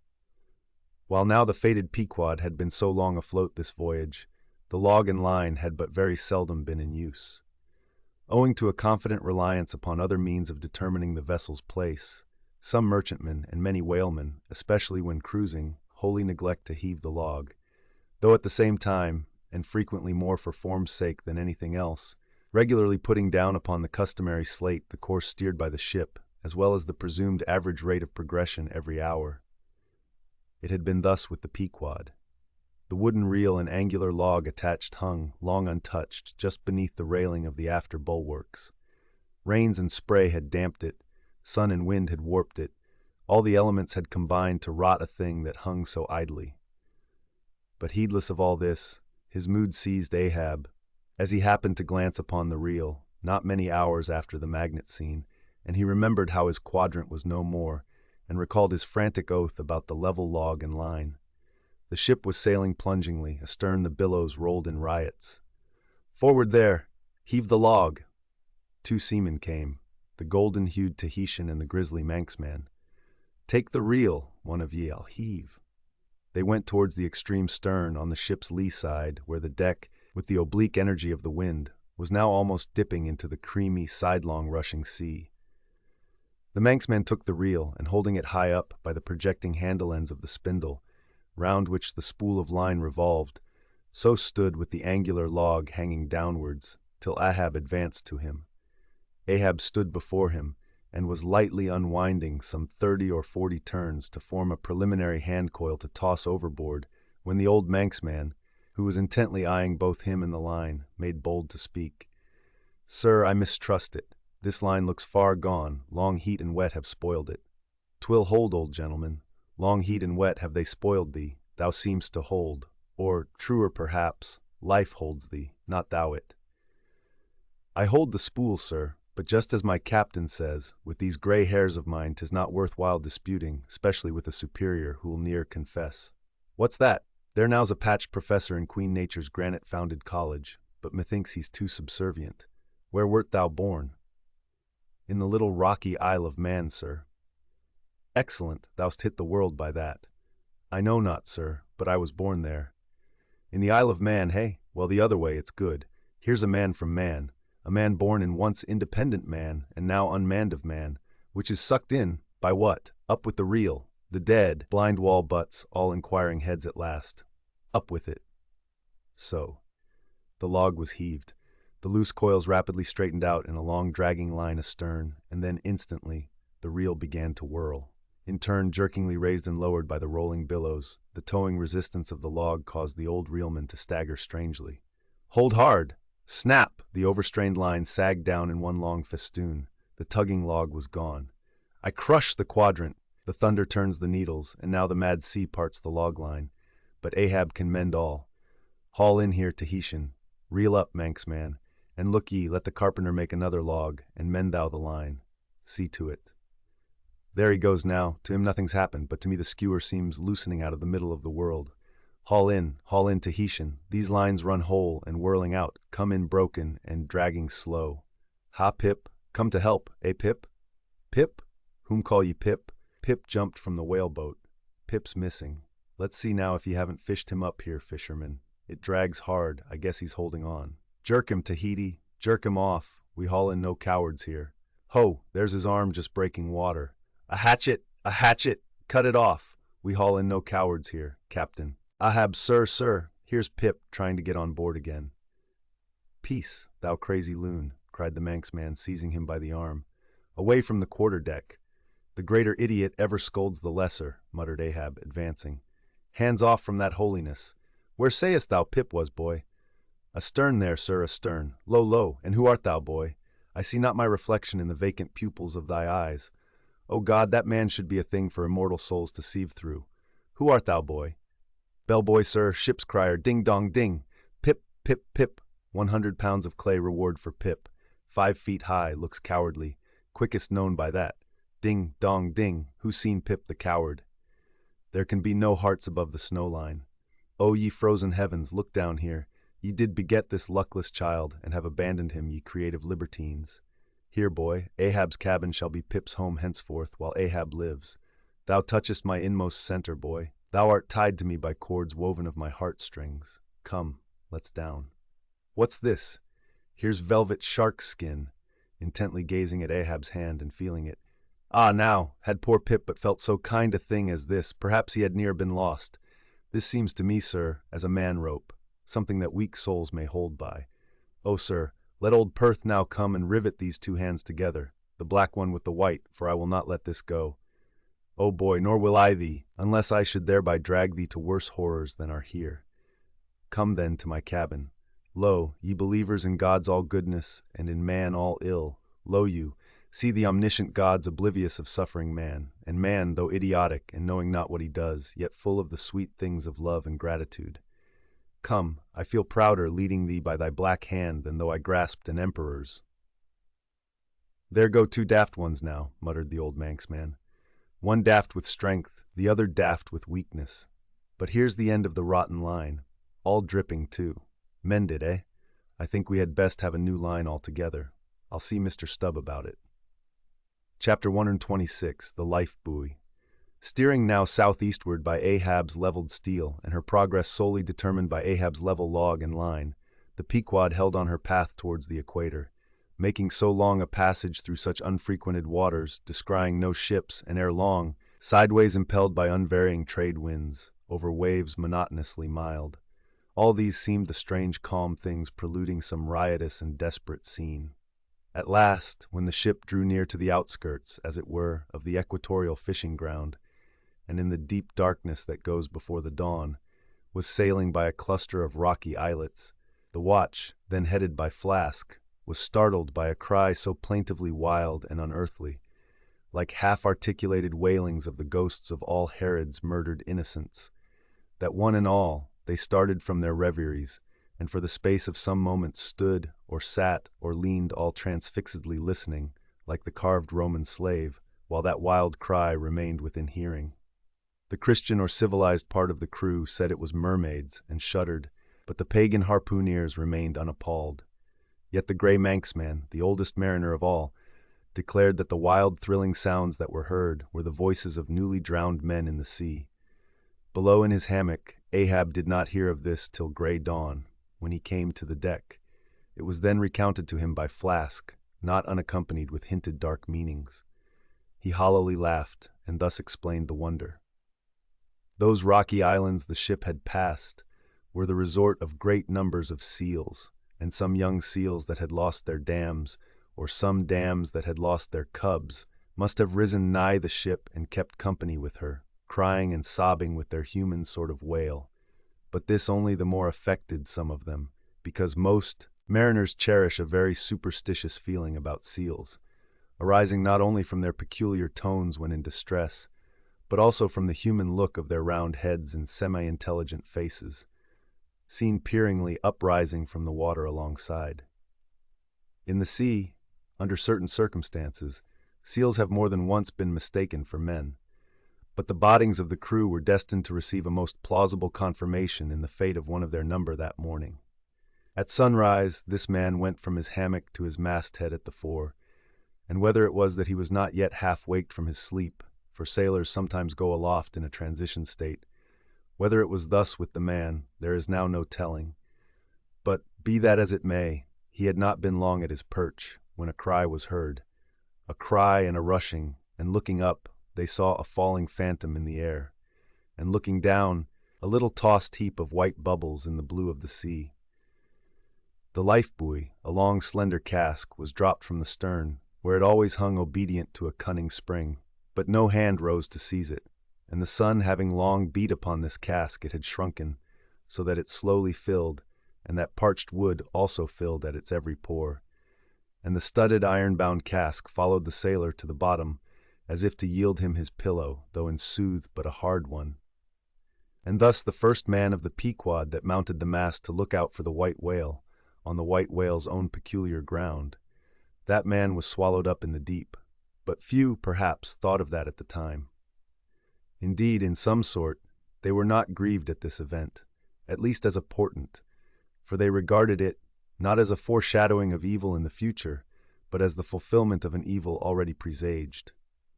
While now the fated Pequod had been so long afloat this voyage, the log and line had but very seldom been in use. Owing to a confident reliance upon other means of determining the vessel's place, some merchantmen and many whalemen, especially when cruising, wholly neglect to heave the log, though at the same time, and frequently more for form's sake than anything else, regularly putting down upon the customary slate the course steered by the ship, as well as the presumed average rate of progression every hour. It had been thus with the Pequod. The wooden reel and angular log attached hung, long untouched, just beneath the railing of the after bulwarks. Rains and spray had damped it, sun and wind had warped it, all the elements had combined to rot a thing that hung so idly. But heedless of all this, his mood seized Ahab, as he happened to glance upon the reel, not many hours after the magnet scene, and he remembered how his quadrant was no more, and recalled his frantic oath about the level log and line. The ship was sailing plungingly, astern the billows rolled in riots. "Forward there! Heave the log!" Two seamen came, the golden-hued Tahitian and the grizzly Manxman. "Take the reel, one of ye, I'll heave." They went towards the extreme stern on the ship's lee side, where the deck, with the oblique energy of the wind, was now almost dipping into the creamy, sidelong rushing sea. The Manxman took the reel, and holding it high up by the projecting handle ends of the spindle, round which the spool of line revolved, so stood with the angular log hanging downwards, till Ahab advanced to him. Ahab stood before him, and was lightly unwinding some 30 or 40 turns to form a preliminary hand coil to toss overboard, when the old Manxman, who was intently eyeing both him and the line, made bold to speak. "Sir, I mistrust it. This line looks far gone. Long heat and wet have spoiled it." "'Twill hold, old gentleman. Long heat and wet have they spoiled thee. Thou seemst to hold. Or, truer perhaps, life holds thee, not thou it." "I hold the spool, sir, but just as my captain says, with these gray hairs of mine 'tis not worthwhile disputing, especially with a superior who'll ne'er confess." "What's that? There now's a patched professor in Queen Nature's granite-founded college, but methinks he's too subservient. Where wert thou born?" "In the little rocky Isle of Man, sir." "Excellent, thou'st hit the world by that." "I know not, sir, but I was born there." "In the Isle of Man, hey? Well, the other way, it's good. Here's a man from man, a man born in once independent man, and now unmanned of man, which is sucked in, by what? Up with the reel, the dead, blind wall butts, all inquiring heads at last. Up with it. So. The log was heaved. The loose coils rapidly straightened out in a long dragging line astern, and then instantly the reel began to whirl. In turn, jerkingly raised and lowered by the rolling billows, the towing resistance of the log caused the old reelman to stagger strangely. "Hold hard!" Snap! The overstrained line sagged down in one long festoon. The tugging log was gone. I crush the quadrant. The thunder turns the needles, and now the mad sea parts the log line. But Ahab can mend all. Haul in here, Tahitian. Reel up, Manxman. And look ye, let the carpenter make another log, and mend thou the line. See to it. There he goes now. To him nothing's happened, but to me the skewer seems loosening out of the middle of the world. Haul in, Tahitian. These lines run whole and whirling out, come in broken and dragging slow. Ha, Pip, come to help, eh, Pip? Pip? Whom call ye Pip? Pip jumped from the whaleboat. Pip's missing. Let's see now if ye haven't fished him up here, fisherman. It drags hard, I guess he's holding on. Jerk him, Tahiti, jerk him off. We haul in no cowards here. Ho, there's his arm just breaking water. A hatchet, cut it off. We haul in no cowards here, Captain. Ahab, sir, here's Pip trying to get on board again. Peace, thou crazy loon, cried the Manxman, seizing him by the arm. Away from the quarter-deck. The greater idiot ever scolds the lesser, muttered Ahab, advancing. Hands off from that holiness. Where sayest thou Pip was, boy? Astern there, sir, astern. Lo, and who art thou, boy? I see not my reflection in the vacant pupils of thy eyes. O God, that man should be a thing for immortal souls to sieve through. Who art thou, boy? Bellboy, sir, ship's crier, ding dong ding. Pip, Pip, Pip. 100 pounds of clay reward for Pip. 5 feet high, looks cowardly. Quickest known by that. Ding dong ding. Who's seen Pip the coward? There can be no hearts above the snow line. O ye frozen heavens, look down here. Ye did beget this luckless child, and have abandoned him, ye creative libertines. Here, boy, Ahab's cabin shall be Pip's home henceforth, while Ahab lives. Thou touchest my inmost center, boy. Thou art tied to me by cords woven of my heartstrings. Come, let's down. What's this? Here's velvet shark skin, intently gazing at Ahab's hand and feeling it. Ah, now, had poor Pip but felt so kind a thing as this, perhaps he had near been lost. This seems to me, sir, as a man-rope, something that weak souls may hold by. Oh, sir, let old Perth now come and rivet these two hands together, the black one with the white, for I will not let this go. O boy, nor will I thee, unless I should thereby drag thee to worse horrors than are here. Come then to my cabin. Lo, ye believers in God's all goodness, and in man all ill, lo you, see the omniscient gods oblivious of suffering man, and man, though idiotic and knowing not what he does, yet full of the sweet things of love and gratitude. Come, I feel prouder leading thee by thy black hand than though I grasped an emperor's. There go 2 daft ones now, muttered the old Manxman. One daft with strength, the other daft with weakness. But here's the end of the rotten line, all dripping too. Mend it, eh? I think we had best have a new line altogether. I'll see Mr. Stubb about it. Chapter 126, The Life Buoy. Steering now southeastward by Ahab's leveled steel, and her progress solely determined by Ahab's level log and line, the Pequod held on her path towards the equator, making so long a passage through such unfrequented waters, descrying no ships, and ere long, sideways impelled by unvarying trade winds, over waves monotonously mild. All these seemed the strange calm things preluding some riotous and desperate scene. At last, when the ship drew near to the outskirts, as it were, of the equatorial fishing ground, and in the deep darkness that goes before the dawn, was sailing by a cluster of rocky islets, the watch, then headed by Flask, was startled by a cry so plaintively wild and unearthly, like half-articulated wailings of the ghosts of all Herod's murdered innocents, that one and all they started from their reveries, and for the space of some moments stood, or sat, or leaned all transfixedly listening, like the carved Roman slave, while that wild cry remained within hearing. The Christian or civilized part of the crew said it was mermaids, and shuddered, but the pagan harpooneers remained unappalled. Yet the gray Manxman, the oldest mariner of all, declared that the wild, thrilling sounds that were heard were the voices of newly drowned men in the sea. Below in his hammock, Ahab did not hear of this till gray dawn, when he came to the deck. It was then recounted to him by Flask, not unaccompanied with hinted dark meanings. He hollowly laughed, and thus explained the wonder. Those rocky islands the ship had passed were the resort of great numbers of seals, and some young seals that had lost their dams, or some dams that had lost their cubs, must have risen nigh the ship and kept company with her, crying and sobbing with their human sort of wail. But this only the more affected some of them, because most mariners cherish a very superstitious feeling about seals, arising not only from their peculiar tones when in distress, but also from the human look of their round heads and semi-intelligent faces, seen peeringly uprising from the water alongside. In the sea, under certain circumstances, seals have more than once been mistaken for men, but the boddings of the crew were destined to receive a most plausible confirmation in the fate of one of their number that morning. At sunrise, this man went from his hammock to his masthead at the fore, and whether it was that he was not yet half waked from his sleep, for sailors sometimes go aloft in a transition state, whether it was thus with the man, there is now no telling. But, be that as it may, he had not been long at his perch, when a cry was heard. A cry and a rushing, and looking up, they saw a falling phantom in the air, and looking down, a little tossed heap of white bubbles in the blue of the sea. The life-buoy, a long slender cask, was dropped from the stern, where it always hung obedient to a cunning spring, but no hand rose to seize it, and the sun having long beat upon this cask it had shrunken, so that it slowly filled, and that parched wood also filled at its every pore, and the studded iron-bound cask followed the sailor to the bottom, as if to yield him his pillow, though in sooth but a hard one. And thus the first man of the Pequod that mounted the mast to look out for the white whale, on the white whale's own peculiar ground, that man was swallowed up in the deep, but few, perhaps, thought of that at the time. Indeed, in some sort, they were not grieved at this event, at least as a portent, for they regarded it not as a foreshadowing of evil in the future, but as the fulfillment of an evil already presaged.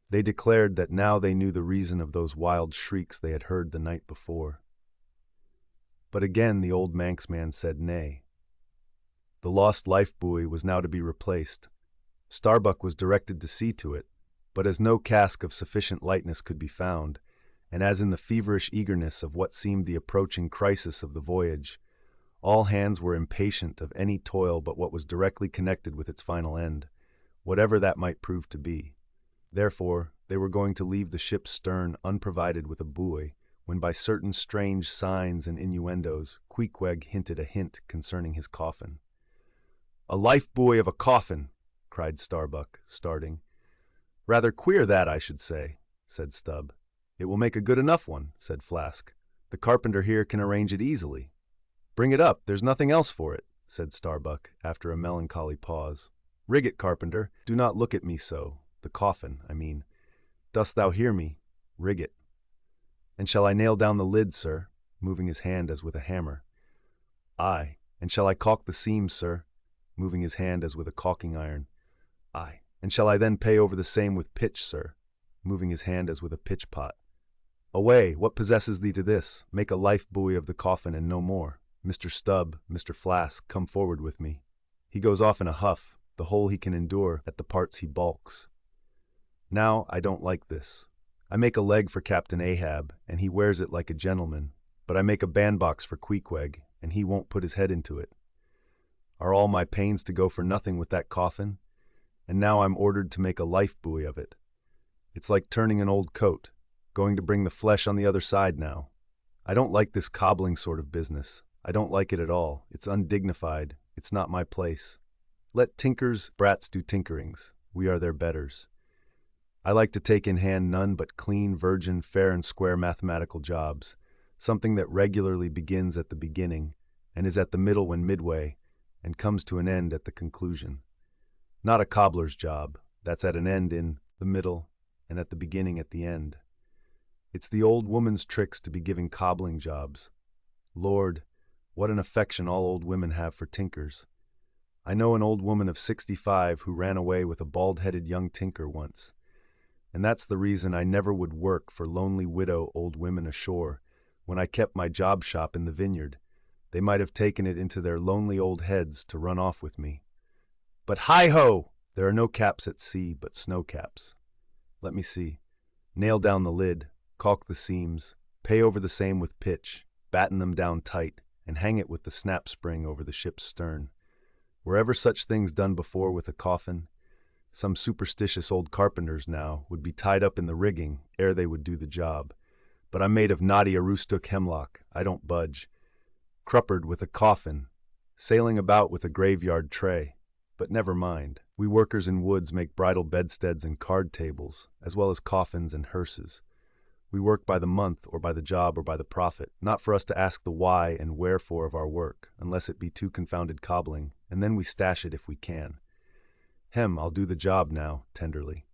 They declared that now they knew the reason of those wild shrieks they had heard the night before. But again the old Manxman said nay. The lost life-buoy was now to be replaced. Starbuck was directed to see to it, but as no cask of sufficient lightness could be found, and as in the feverish eagerness of what seemed the approaching crisis of the voyage, all hands were impatient of any toil but what was directly connected with its final end, whatever that might prove to be. Therefore, they were going to leave the ship's stern unprovided with a buoy, when by certain strange signs and innuendos, Queequeg hinted a hint concerning his coffin. "A life-buoy of a coffin!" cried Starbuck, starting. "Rather queer that, I should say," said Stubb. "It will make a good enough one," said Flask. "The carpenter here can arrange it easily." "Bring it up, there's nothing else for it," said Starbuck, after a melancholy pause. "Rig it, carpenter. Do not look at me so. The coffin, I mean. Dost thou hear me? Rig it." "And shall I nail down the lid, sir?" moving his hand as with a hammer. "Aye. And shall I caulk the seams, sir?" moving his hand as with a caulking iron. "Aye. And shall I then pay over the same with pitch, sir?" moving his hand as with a pitch pot. Away, what possesses thee to this? Make a life buoy of the coffin and no more. Mr. Stubb, Mr. Flask, come forward with me. He goes off in a huff, the whole he can endure, at the parts he balks. Now, I don't like this. I make a leg for Captain Ahab, and he wears it like a gentleman, but I make a bandbox for Queequeg, and he won't put his head into it. Are all my pains to go for nothing with that coffin? And now I'm ordered to make a life buoy of it. It's like turning an old coat, going to bring the flesh on the other side now. I don't like this cobbling sort of business. I don't like it at all. It's undignified. It's not my place. Let tinkers' brats do tinkerings. We are their betters. I like to take in hand none but clean, virgin, fair and square mathematical jobs, something that regularly begins at the beginning, and is at the middle when midway, and comes to an end at the conclusion. Not a cobbler's job, that's at an end in the middle, and at the beginning at the end. It's the old woman's tricks to be giving cobbling jobs. Lord, what an affection all old women have for tinkers. I know an old woman of 65 who ran away with a bald-headed young tinker once. And that's the reason I never would work for lonely widow old women ashore. When I kept my job shop in the vineyard, they might have taken it into their lonely old heads to run off with me. But hi-ho! There are no caps at sea but snow caps. Let me see. Nail down the lid, caulk the seams, pay over the same with pitch, batten them down tight, and hang it with the snap spring over the ship's stern. Were ever such things done before with a coffin? Some superstitious old carpenters now would be tied up in the rigging ere they would do the job. But I'm made of knotty aroostook hemlock. I don't budge. Cruppered with a coffin, sailing about with a graveyard tray. But never mind. We workers in woods make bridal bedsteads and card tables, as well as coffins and hearses. We work by the month, or by the job, or by the profit, not for us to ask the why and wherefore of our work, unless it be too confounded cobbling, and then we stash it if we can. I'll do the job now, tenderly.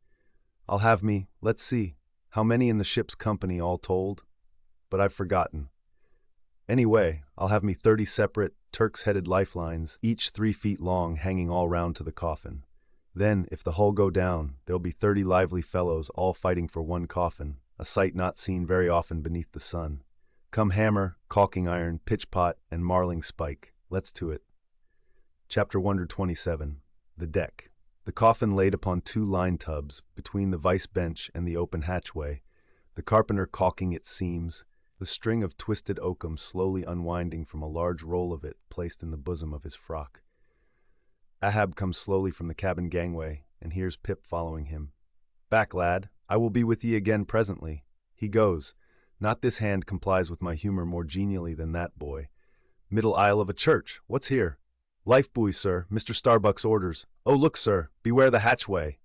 I'll have me, let's see, how many in the ship's company all told? But I've forgotten. Anyway, I'll have me 30 separate, Turk's-headed lifelines, each 3 feet long, hanging all round to the coffin. Then, if the hull go down, there'll be 30 lively fellows all fighting for one coffin, a sight not seen very often beneath the sun. Come hammer, caulking iron, pitch-pot, and marling spike. Let's to it. Chapter 127. The Deck. The coffin laid upon 2 line tubs, between the vice bench and the open hatchway, the carpenter caulking its seams, the string of twisted oakum slowly unwinding from a large roll of it placed in the bosom of his frock. Ahab comes slowly from the cabin gangway, and hears Pip following him. Back, lad, I will be with ye again presently. He goes. Not this hand complies with my humor more genially than that boy. Middle aisle of a church, what's here? Life buoy, sir, Mr. Starbuck's orders. Oh, look, sir, beware the hatchway.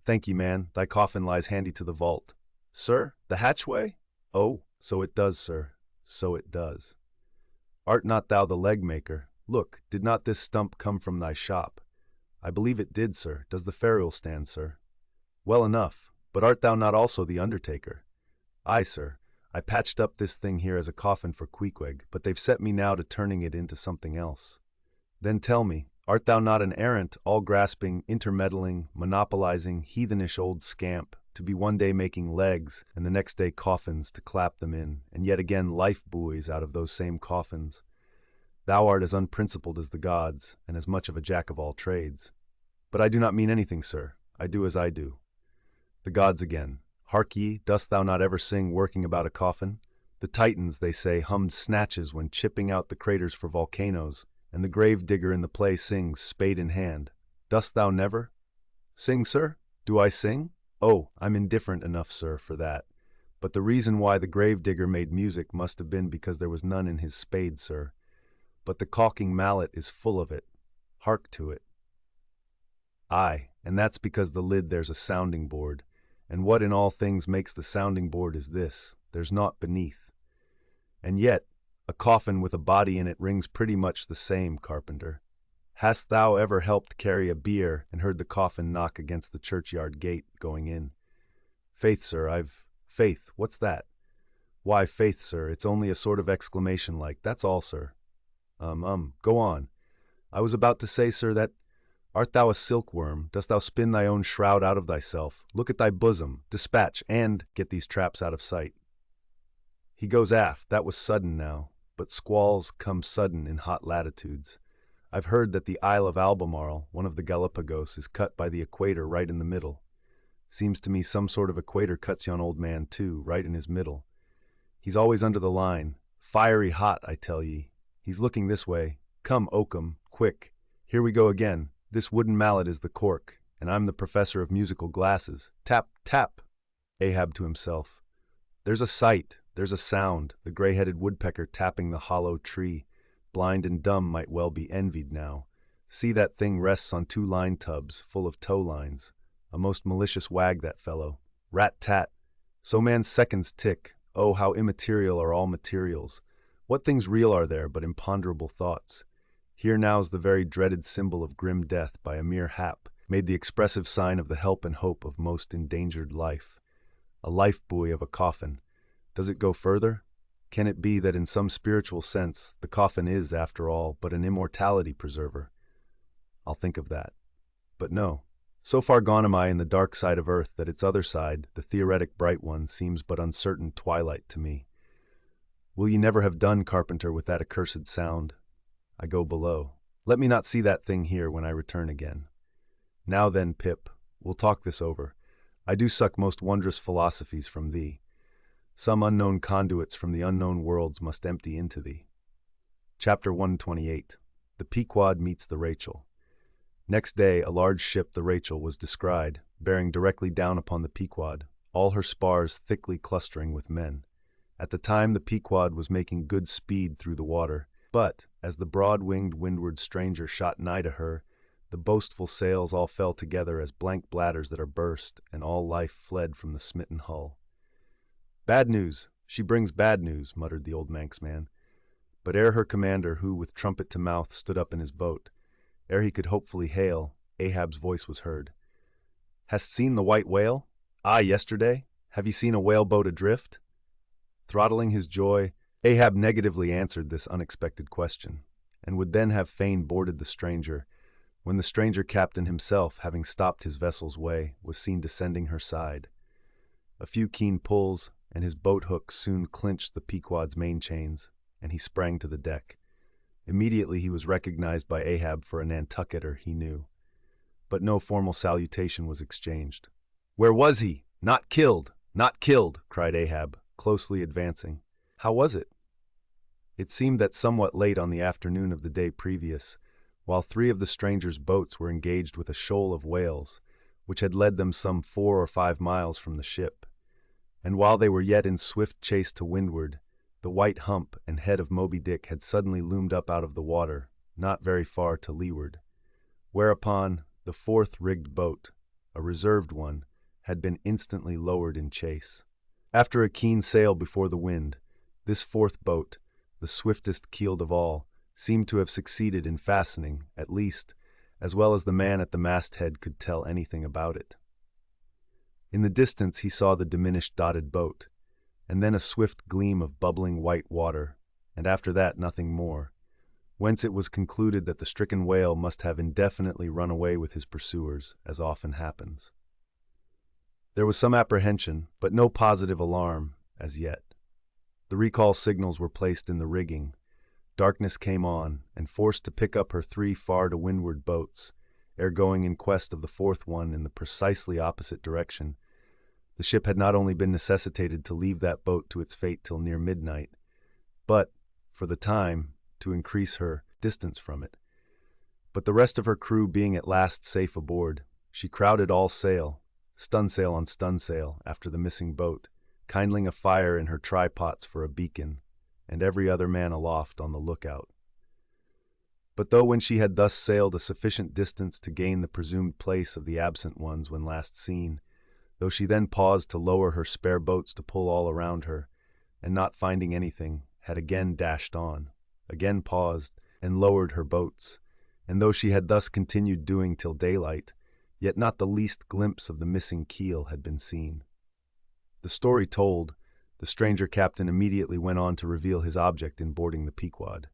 Thank ye, man, thy coffin lies handy to the vault. Sir, the hatchway? Oh, so it does, sir, so it does. Art not thou the leg maker? Look, did not this stump come from thy shop? I believe it did, sir. Does the ferrule stand, sir? Well enough, but art thou not also the undertaker? Aye, sir. I patched up this thing here as a coffin for Queequeg, but they've set me now to turning it into something else. Then tell me, art thou not an errant, all-grasping, intermeddling, monopolizing, heathenish old scamp, to be one day making legs, and the next day coffins to clap them in, and yet again life buoys out of those same coffins? Thou art as unprincipled as the gods, and as much of a jack of all trades. But I do not mean anything, sir. I do as I do. The gods again. Hark ye, dost thou not ever sing working about a coffin? The Titans, they say, hummed snatches when chipping out the craters for volcanoes, and the grave digger in the play sings, spade in hand. Dost thou never? Sing, sir? Do I sing? Oh, I'm indifferent enough, sir, for that. But the reason why the grave digger made music must have been because there was none in his spade, sir. But the caulking mallet is full of it. Hark to it. Aye, and that's because the lid there's a sounding board. And what in all things makes the sounding board is this, there's naught beneath. And yet, a coffin with a body in it rings pretty much the same, carpenter. Hast thou ever helped carry a bier and heard the coffin knock against the churchyard gate going in? Faith, sir, Faith, what's that? Why, faith, sir, it's only a sort of exclamation like, that's all, sir. Go on. I was about to say, sir, that art thou a silkworm? Dost thou spin thy own shroud out of thyself? Look at thy bosom, dispatch, and get these traps out of sight. He goes aft. That was sudden now, but squalls come sudden in hot latitudes. I've heard that the Isle of Albemarle, one of the Galapagos, is cut by the equator right in the middle. Seems to me some sort of equator cuts yon old man too, right in his middle. He's always under the line. Fiery hot, I tell ye. He's looking this way. Come, Oakham, quick. Here we go again. This wooden mallet is the cork, and I'm the professor of musical glasses. Tap, tap. Ahab to himself. There's a sight, there's a sound, the gray-headed woodpecker tapping the hollow tree. Blind and dumb might well be envied now. See, that thing rests on 2 line tubs, full of tow lines. A most malicious wag, that fellow. Rat-tat. So man's seconds tick. Oh, how immaterial are all materials. What things real are there but imponderable thoughts? Here now's the very dreaded symbol of grim death by a mere hap, made the expressive sign of the help and hope of most endangered life. A life buoy of a coffin. Does it go further? Can it be that in some spiritual sense the coffin is, after all, but an immortality preserver? I'll think of that. But no. So far gone am I in the dark side of earth that its other side, the theoretic bright one, seems but uncertain twilight to me. Will ye never have done, carpenter, with that accursed sound? I go below. Let me not see that thing here when I return again. Now then, Pip, we'll talk this over. I do suck most wondrous philosophies from thee. Some unknown conduits from the unknown worlds must empty into thee. Chapter 128. The Pequod meets the Rachel. Next day, a large ship, the Rachel, was descried, bearing directly down upon the Pequod, all her spars thickly clustering with men. At the time, the Pequod was making good speed through the water, but, as the broad-winged windward stranger shot nigh to her, the boastful sails all fell together as blank bladders that are burst, and all life fled from the smitten hull. "Bad news! She brings bad news," muttered the old Manxman. But ere her commander, who with trumpet to mouth stood up in his boat, ere he could hopefully hail, Ahab's voice was heard. "Hast seen the white whale? Ah, yesterday? Have ye seen a whaleboat adrift?" Throttling his joy, Ahab negatively answered this unexpected question, and would then have fain boarded the stranger, when the stranger captain himself, having stopped his vessel's way, was seen descending her side. A few keen pulls, and his boat hook soon clinched the Pequod's main chains, and he sprang to the deck. Immediately he was recognized by Ahab for a Nantucketer he knew. But no formal salutation was exchanged. "Where was he? Not killed! Not killed!" cried Ahab, closely advancing. "How was it?" It seemed that somewhat late on the afternoon of the day previous, while 3 of the stranger's boats were engaged with a shoal of whales, which had led them some 4 or 5 miles from the ship, and while they were yet in swift chase to windward, the white hump and head of Moby-Dick had suddenly loomed up out of the water, not very far to leeward. Whereupon, the 4th rigged boat, a reserved one, had been instantly lowered in chase. After a keen sail before the wind, this 4th boat, the swiftest keeled of all, seemed to have succeeded in fastening, at least, as well as the man at the masthead could tell anything about it. In the distance he saw the diminished dotted boat, and then a swift gleam of bubbling white water, and after that nothing more, whence it was concluded that the stricken whale must have indefinitely run away with his pursuers, as often happens. There was some apprehension, but no positive alarm, as yet. The recall signals were placed in the rigging. Darkness came on, and forced to pick up her 3 far to windward boats, ere going in quest of the 4th one in the precisely opposite direction. The ship had not only been necessitated to leave that boat to its fate till near midnight, but, for the time, to increase her distance from it. But the rest of her crew being at last safe aboard, she crowded all sail, stunsail on stunsail, after the missing boat, kindling a fire in her trypots for a beacon, and every other man aloft on the lookout. But though when she had thus sailed a sufficient distance to gain the presumed place of the absent ones when last seen, though she then paused to lower her spare boats to pull all around her, and not finding anything, had again dashed on, again paused, and lowered her boats, and though she had thus continued doing till daylight, yet not the least glimpse of the missing keel had been seen. The story told, the stranger captain immediately went on to reveal his object in boarding the Pequod.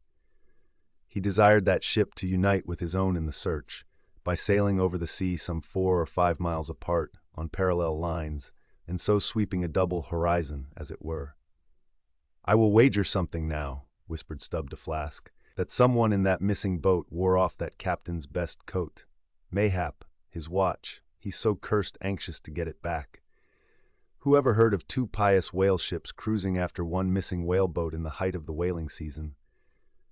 He desired that ship to unite with his own in the search, by sailing over the sea some 4 or 5 miles apart, on parallel lines, and so sweeping a double horizon, as it were. "I will wager something now," whispered Stubb to Flask, "that someone in that missing boat wore off that captain's best coat. Mayhap his watch. He's so cursed anxious to get it back. Who ever heard of two pious whale ships cruising after one missing whaleboat in the height of the whaling season?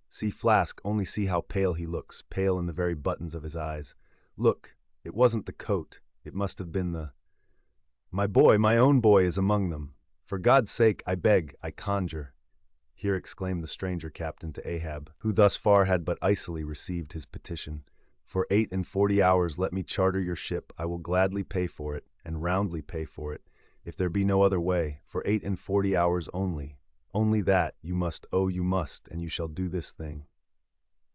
See Flask, only see how pale he looks, pale in the very buttons of his eyes. Look, it wasn't the coat, it must have been the— My boy, my own boy, is among them. For God's sake, I beg, I conjure," here exclaimed the stranger captain to Ahab, who thus far had but icily received his petition. "For 48 hours let me charter your ship. I will gladly pay for it, and roundly pay for it, if there be no other way. For 48 hours only. Only that, you must, oh, you must, and you shall do this thing."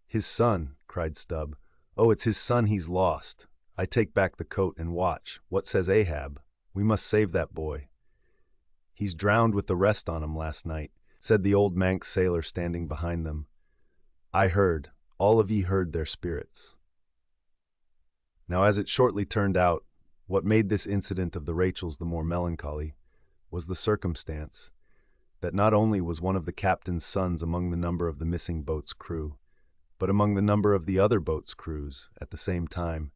"His son," cried Stubb. "Oh, it's his son he's lost. I take back the coat and watch. What says Ahab? We must save that boy." "He's drowned with the rest on him last night," said the old Manx sailor standing behind them. "I heard, all of ye heard their spirits." Now, as it shortly turned out, what made this incident of the Rachels the more melancholy was the circumstance that not only was one of the captain's sons among the number of the missing boat's crew, but among the number of the other boat's crews at the same time,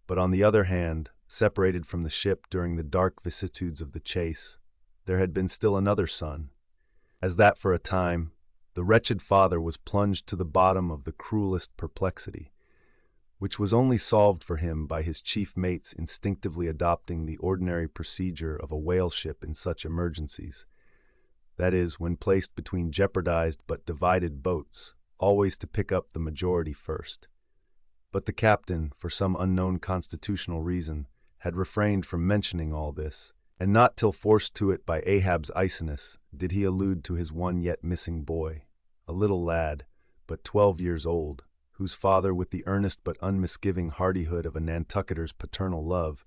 but on the other hand, separated from the ship during the dark vicissitudes of the chase, there had been still another son, as that for a time the wretched father was plunged to the bottom of the cruelest perplexity, which was only solved for him by his chief mates instinctively adopting the ordinary procedure of a whale ship in such emergencies. That is, when placed between jeopardized but divided boats, always to pick up the majority first. But the captain, for some unknown constitutional reason, had refrained from mentioning all this, and not till forced to it by Ahab's iciness did he allude to his one yet missing boy, a little lad, but 12 years old, whose father, with the earnest but unmisgiving hardihood of a Nantucketer's paternal love,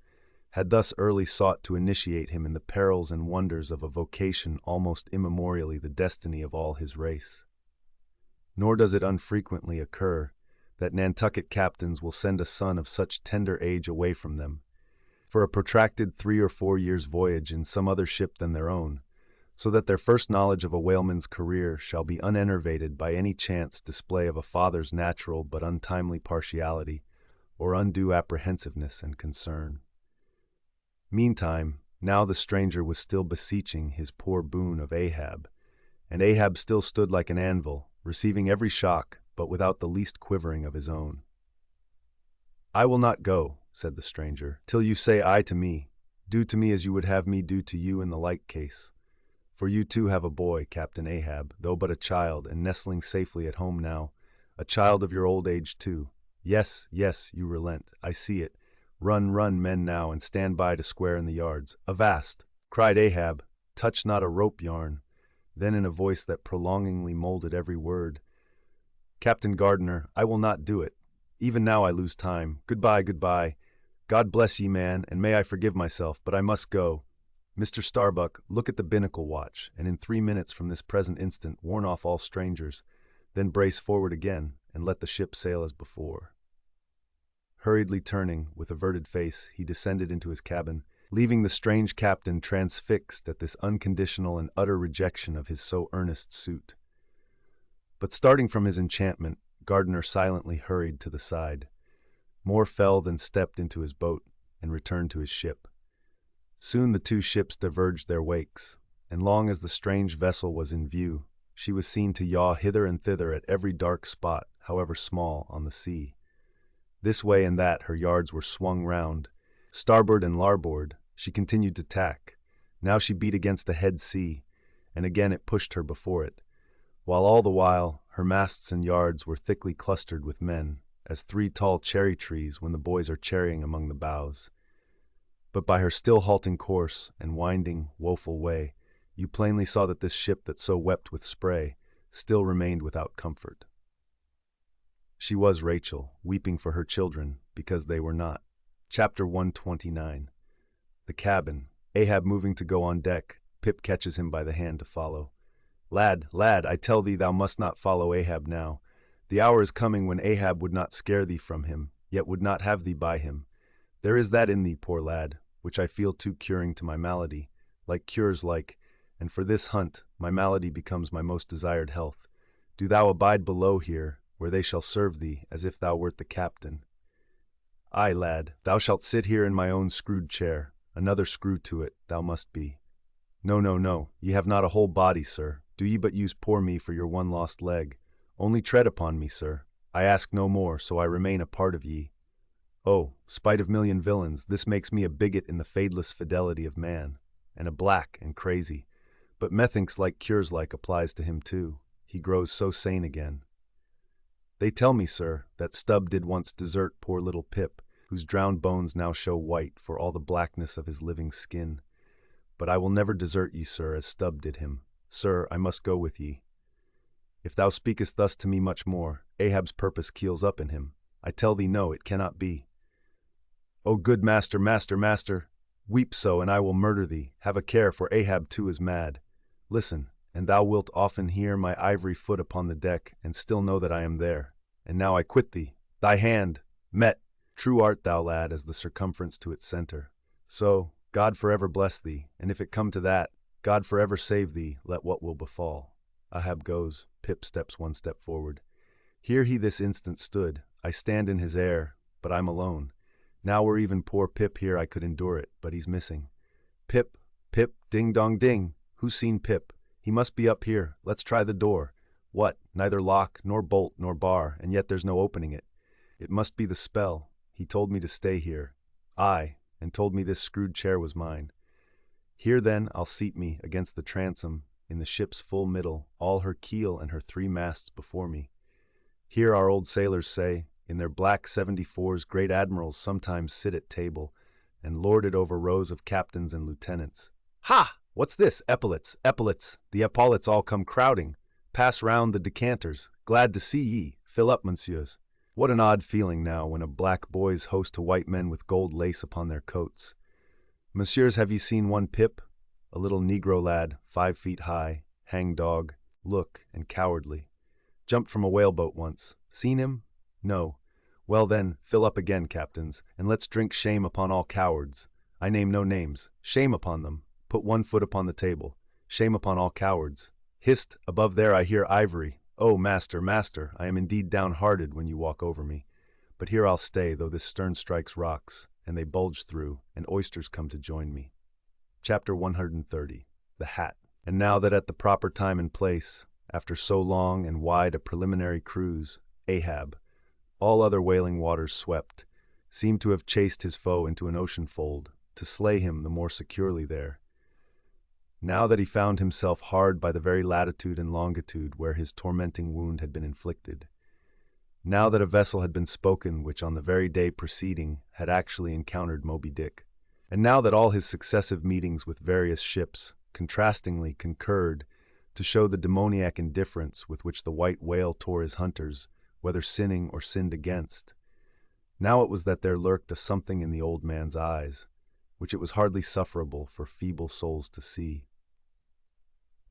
had thus early sought to initiate him in the perils and wonders of a vocation almost immemorially the destiny of all his race. Nor does it unfrequently occur that Nantucket captains will send a son of such tender age away from them, for a protracted 3 or 4 years' voyage in some other ship than their own, so that their first knowledge of a whaleman's career shall be unenervated by any chance display of a father's natural but untimely partiality, or undue apprehensiveness and concern. Meantime, now the stranger was still beseeching his poor boon of Ahab, and Ahab still stood like an anvil, receiving every shock, but without the least quivering of his own. "I will not go," said the stranger, "till you say aye to me. Do to me as you would have me do to you in the like case. For you too have a boy, Captain Ahab, though but a child, and nestling safely at home now, a child of your old age too. Yes, yes, you relent, I see it. Run, run, men, now, and stand by to square in the yards. Avast!" cried Ahab, "touch not a rope yarn." Then in a voice that prolongingly molded every word, "Captain Gardiner, I will not do it. Even now I lose time. Goodbye, goodbye. God bless ye, man, and may I forgive myself, but I must go. Mr. Starbuck, look at the binnacle watch, and in 3 minutes from this present instant warn off all strangers, then brace forward again, and let the ship sail as before." Hurriedly turning, with averted face, he descended into his cabin, leaving the strange captain transfixed at this unconditional and utter rejection of his so earnest suit. But starting from his enchantment, Gardiner silently hurried to the side. More fell than stepped into his boat, and returned to his ship. Soon the two ships diverged their wakes, and long as the strange vessel was in view, she was seen to yaw hither and thither at every dark spot, however small, on the sea. This way and that her yards were swung round. Starboard and larboard she continued to tack. Now she beat against a head sea, and again it pushed her before it, while all the while her masts and yards were thickly clustered with men, as 3 tall cherry trees when the boys are cherrying among the boughs. But by her still halting course and winding, woeful way, you plainly saw that this ship that so wept with spray still remained without comfort. She was Rachel, weeping for her children, because they were not. Chapter 129. The cabin. Ahab moving to go on deck, Pip catches him by the hand to follow. "Lad, lad, I tell thee thou must not follow Ahab now. The hour is coming when Ahab would not scare thee from him, yet would not have thee by him. There is that in thee, poor lad, which I feel too curing to my malady, like cures like, and for this hunt my malady becomes my most desired health. Do thou abide below here, where they shall serve thee, as if thou wert the captain. Ay, lad, thou shalt sit here in my own screwed chair, another screw to it, thou must be. No, no, no, ye have not a whole body, sir, do ye but use poor me for your one lost leg. Only tread upon me, sir, I ask no more, so I remain a part of ye. Oh, spite of million villains, this makes me a bigot in the fadeless fidelity of man, and a black and crazy, but methinks like cures like applies to him too, he grows so sane again. They tell me, sir, that Stubb did once desert poor little Pip, whose drowned bones now show white for all the blackness of his living skin. But I will never desert ye, sir, as Stubb did him. Sir, I must go with ye. If thou speakest thus to me much more, Ahab's purpose keels up in him. I tell thee no, it cannot be. O good master, master, master, weep so, and I will murder thee. Have a care, for Ahab too is mad. Listen, and thou wilt often hear my ivory foot upon the deck, and still know that I am there. And now I quit thee. Thy hand, met, true art thou, lad, as the circumference to its center. So, God forever bless thee, and if it come to that, God forever save thee, let what will befall. Ahab goes, Pip steps one step forward. Here he this instant stood, I stand in his air, but I'm alone. Now were even poor Pip here I could endure it, but he's missing. Pip, Pip, ding dong ding, who's seen Pip? He must be up here, let's try the door. What, neither lock, nor bolt, nor bar, and yet there's no opening it. It must be the spell. He told me to stay here. Aye, and told me this screwed chair was mine. Here then I'll seat me against the transom, in the ship's full middle, all her keel and her 3 masts before me. Here our old sailors say, in their black 74s great admirals sometimes sit at table, and lord it over rows of captains and lieutenants. Ha! What's this? Epaulets, epaulets, the epaulets all come crowding. Pass round the decanters. Glad to see ye. Fill up, monsieurs. What an odd feeling now when a black boys host to white men with gold lace upon their coats. Monsieurs, have ye seen one Pip? A little Negro lad, 5 feet high, hang-dog, look, and cowardly. Jumped from a whaleboat once. Seen him? No. Well then, fill up again, captains, and let's drink shame upon all cowards. I name no names. Shame upon them. Put 1 foot upon the table. Shame upon all cowards. Hist, above there I hear ivory. Oh, master, master, I am indeed downhearted when you walk over me. But here I'll stay, though this stern strikes rocks, and they bulge through, and oysters come to join me. Chapter 130. The Hat. And now that at the proper time and place, after so long and wide a preliminary cruise, Ahab, all other wailing waters swept, seemed to have chased his foe into an ocean fold, to slay him the more securely there. Now that he found himself hard by the very latitude and longitude where his tormenting wound had been inflicted. Now that a vessel had been spoken which on the very day preceding had actually encountered Moby-Dick. And now that all his successive meetings with various ships contrastingly concurred to show the demoniac indifference with which the white whale tore his hunters, whether sinning or sinned against. Now it was that there lurked a something in the old man's eyes, which it was hardly sufferable for feeble souls to see.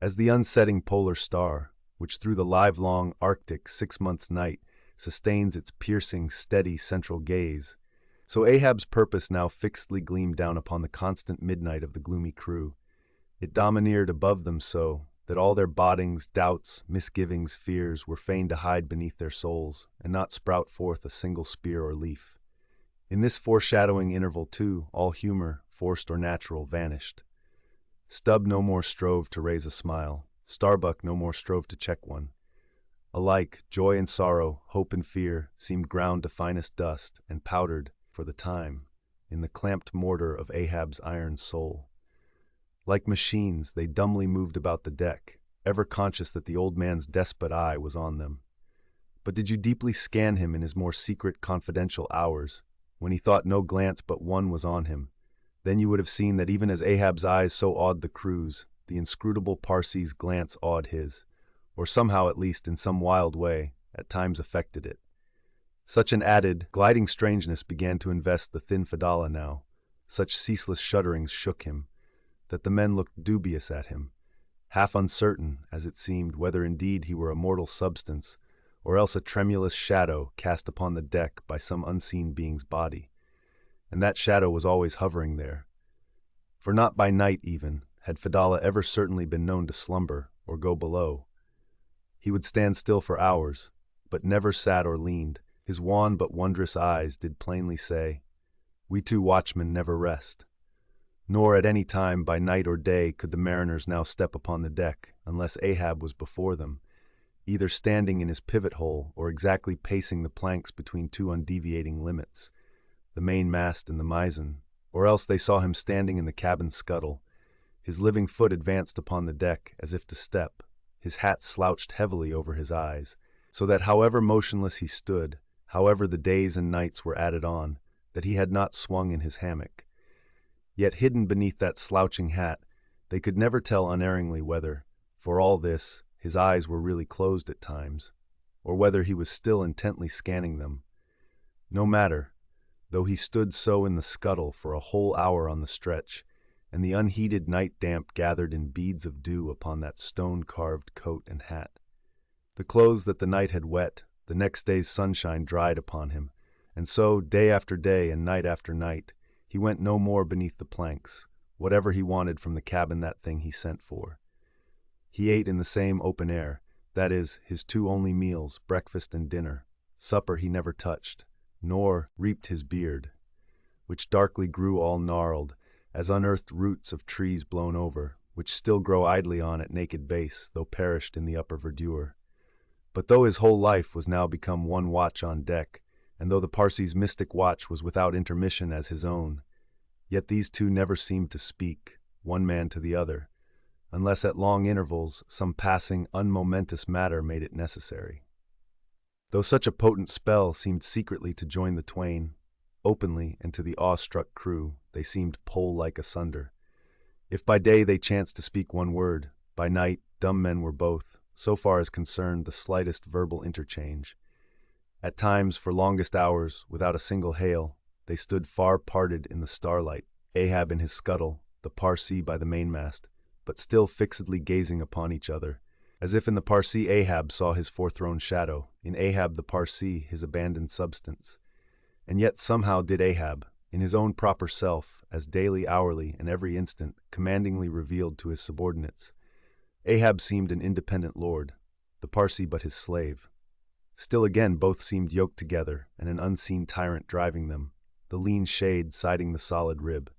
As the unsetting polar star, which through the livelong Arctic 6 months' night sustains its piercing, steady central gaze, so Ahab's purpose now fixedly gleamed down upon the constant midnight of the gloomy crew. It domineered above them so that all their bottings, doubts, misgivings, fears were fain to hide beneath their souls, and not sprout forth a single spear or leaf. In this foreshadowing interval, too, all humor, forced or natural, vanished. Stubb no more strove to raise a smile. Starbuck no more strove to check one. Alike, joy and sorrow, hope and fear, seemed ground to finest dust and powdered, for the time, in the clamped mortar of Ahab's iron soul. Like machines, they dumbly moved about the deck, ever conscious that the old man's despot eye was on them. But did you deeply scan him in his more secret, confidential hours, when he thought no glance but one was on him, then you would have seen that even as Ahab's eyes so awed the crew's, the inscrutable Parsee's glance awed his, or somehow at least in some wild way, at times affected it. Such an added, gliding strangeness began to invest the thin Fedallah now, such ceaseless shudderings shook him, that the men looked dubious at him, half uncertain, as it seemed, whether indeed he were a mortal substance, or else a tremulous shadow cast upon the deck by some unseen being's body. And that shadow was always hovering there. For not by night even had Fedallah ever certainly been known to slumber or go below. He would stand still for hours, but never sat or leaned. His wan but wondrous eyes did plainly say, "We two watchmen never rest." Nor at any time by night or day could the mariners now step upon the deck, unless Ahab was before them, either standing in his pivot hole or exactly pacing the planks between two undeviating limits, the mainmast and the mizzen, or else they saw him standing in the cabin scuttle, his living foot advanced upon the deck as if to step, his hat slouched heavily over his eyes, so that however motionless he stood, however the days and nights were added on, that he had not swung in his hammock. Yet hidden beneath that slouching hat, they could never tell unerringly whether, for all this, his eyes were really closed at times, or whether he was still intently scanning them. No matter, though he stood so in the scuttle for a whole hour on the stretch, and the unheated night damp gathered in beads of dew upon that stone-carved coat and hat. The clothes that the night had wet, the next day's sunshine dried upon him, and so, day after day and night after night, he went no more beneath the planks. Whatever he wanted from the cabin, that thing he sent for. He ate in the same open air, that is, his two only meals, breakfast and dinner. Supper he never touched, nor reaped his beard, which darkly grew all gnarled, as unearthed roots of trees blown over, which still grow idly on at naked base, though perished in the upper verdure. But though his whole life was now become one watch on deck, and though the Parsee's mystic watch was without intermission as his own, yet these two never seemed to speak, one man to the other, unless at long intervals some passing, unmomentous matter made it necessary. Though such a potent spell seemed secretly to join the twain, openly and to the awe-struck crew they seemed pole-like asunder. If by day they chanced to speak one word, by night dumb men were both, so far as concerned the slightest verbal interchange. At times, for longest hours, without a single hail, they stood far parted in the starlight, Ahab in his scuttle, the Parsee by the mainmast, but still fixedly gazing upon each other, as if in the Parsee Ahab saw his forethrown shadow, in Ahab the Parsee his abandoned substance. And yet somehow did Ahab, in his own proper self, as daily, hourly, and every instant, commandingly revealed to his subordinates. Ahab seemed an independent lord, the Parsee but his slave. Still again both seemed yoked together, and an unseen tyrant driving them, the lean shade siding the solid rib.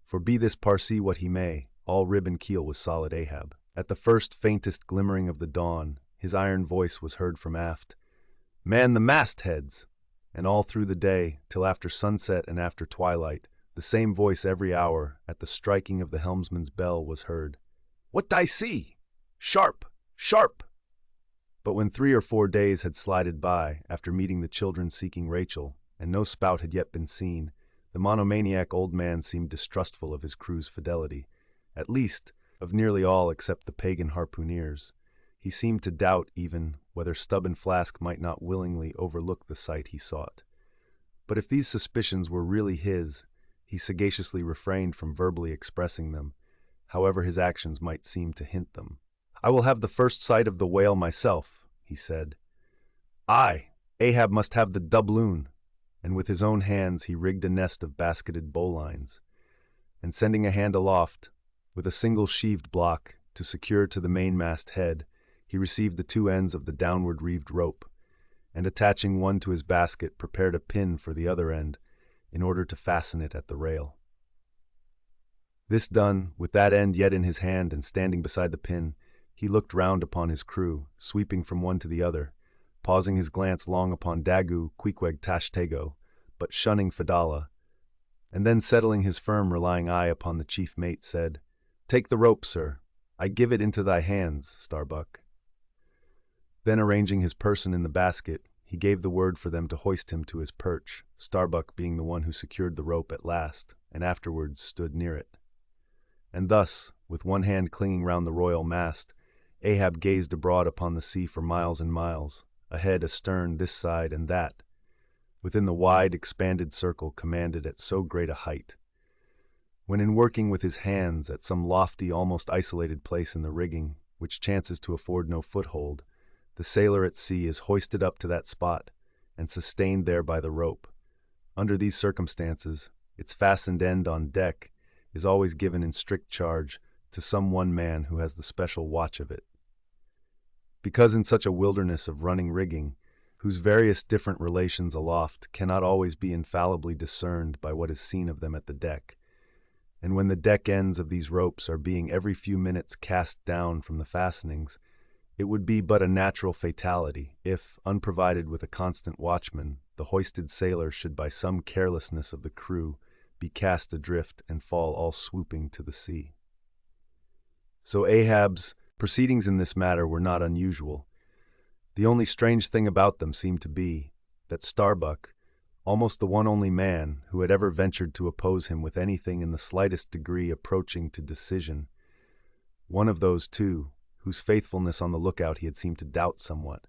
For be this Parsee what he may, all rib and keel was solid Ahab. At the first faintest glimmering of the dawn, his iron voice was heard from aft, "Man the mastheads!" And all through the day, till after sunset and after twilight, the same voice every hour, at the striking of the helmsman's bell, was heard, "What I see? Sharp! Sharp!" But when 3 or 4 days had slided by, after meeting the children seeking Rachel, and no spout had yet been seen, the monomaniac old man seemed distrustful of his crew's fidelity, at least, of nearly all except the pagan harpooneers. He seemed to doubt, even, whether Stubb and Flask might not willingly overlook the sight he sought. But if these suspicions were really his, he sagaciously refrained from verbally expressing them, however his actions might seem to hint them. "I will have the first sight of the whale myself," he said. "Aye, Ahab must have the doubloon," and with his own hands he rigged a nest of basketed bowlines, and sending a hand aloft, with a single sheaved block, to secure to the mainmast head, he received the 2 ends of the downward reeved rope, and attaching one to his basket prepared a pin for the other end, in order to fasten it at the rail. This done, with that end yet in his hand and standing beside the pin, he looked round upon his crew, sweeping from one to the other, pausing his glance long upon Dagu, Queequeg, Tashtego, but shunning Fedallah, and then settling his firm relying eye upon the chief mate, said, "Take the rope, sir. I give it into thy hands, Starbuck." Then arranging his person in the basket, he gave the word for them to hoist him to his perch, Starbuck being the one who secured the rope at last, and afterwards stood near it. And thus, with one hand clinging round the royal mast, Ahab gazed abroad upon the sea for miles and miles, ahead, astern, this side and that, within the wide, expanded circle commanded at so great a height. When in working with his hands at some lofty, almost isolated place in the rigging, which chances to afford no foothold, the sailor at sea is hoisted up to that spot, and sustained there by the rope. Under these circumstances, its fastened end on deck is always given in strict charge to some one man who has the special watch of it. Because in such a wilderness of running rigging, whose various different relations aloft cannot always be infallibly discerned by what is seen of them at the deck, and when the deck ends of these ropes are being every few minutes cast down from the fastenings, it would be but a natural fatality if, unprovided with a constant watchman, the hoisted sailor should by some carelessness of the crew be cast adrift and fall all swooping to the sea. So Ahab's proceedings in this matter were not unusual. The only strange thing about them seemed to be that Starbuck, almost the one only man who had ever ventured to oppose him with anything in the slightest degree approaching to decision, one of those two whose faithfulness on the lookout he had seemed to doubt somewhat.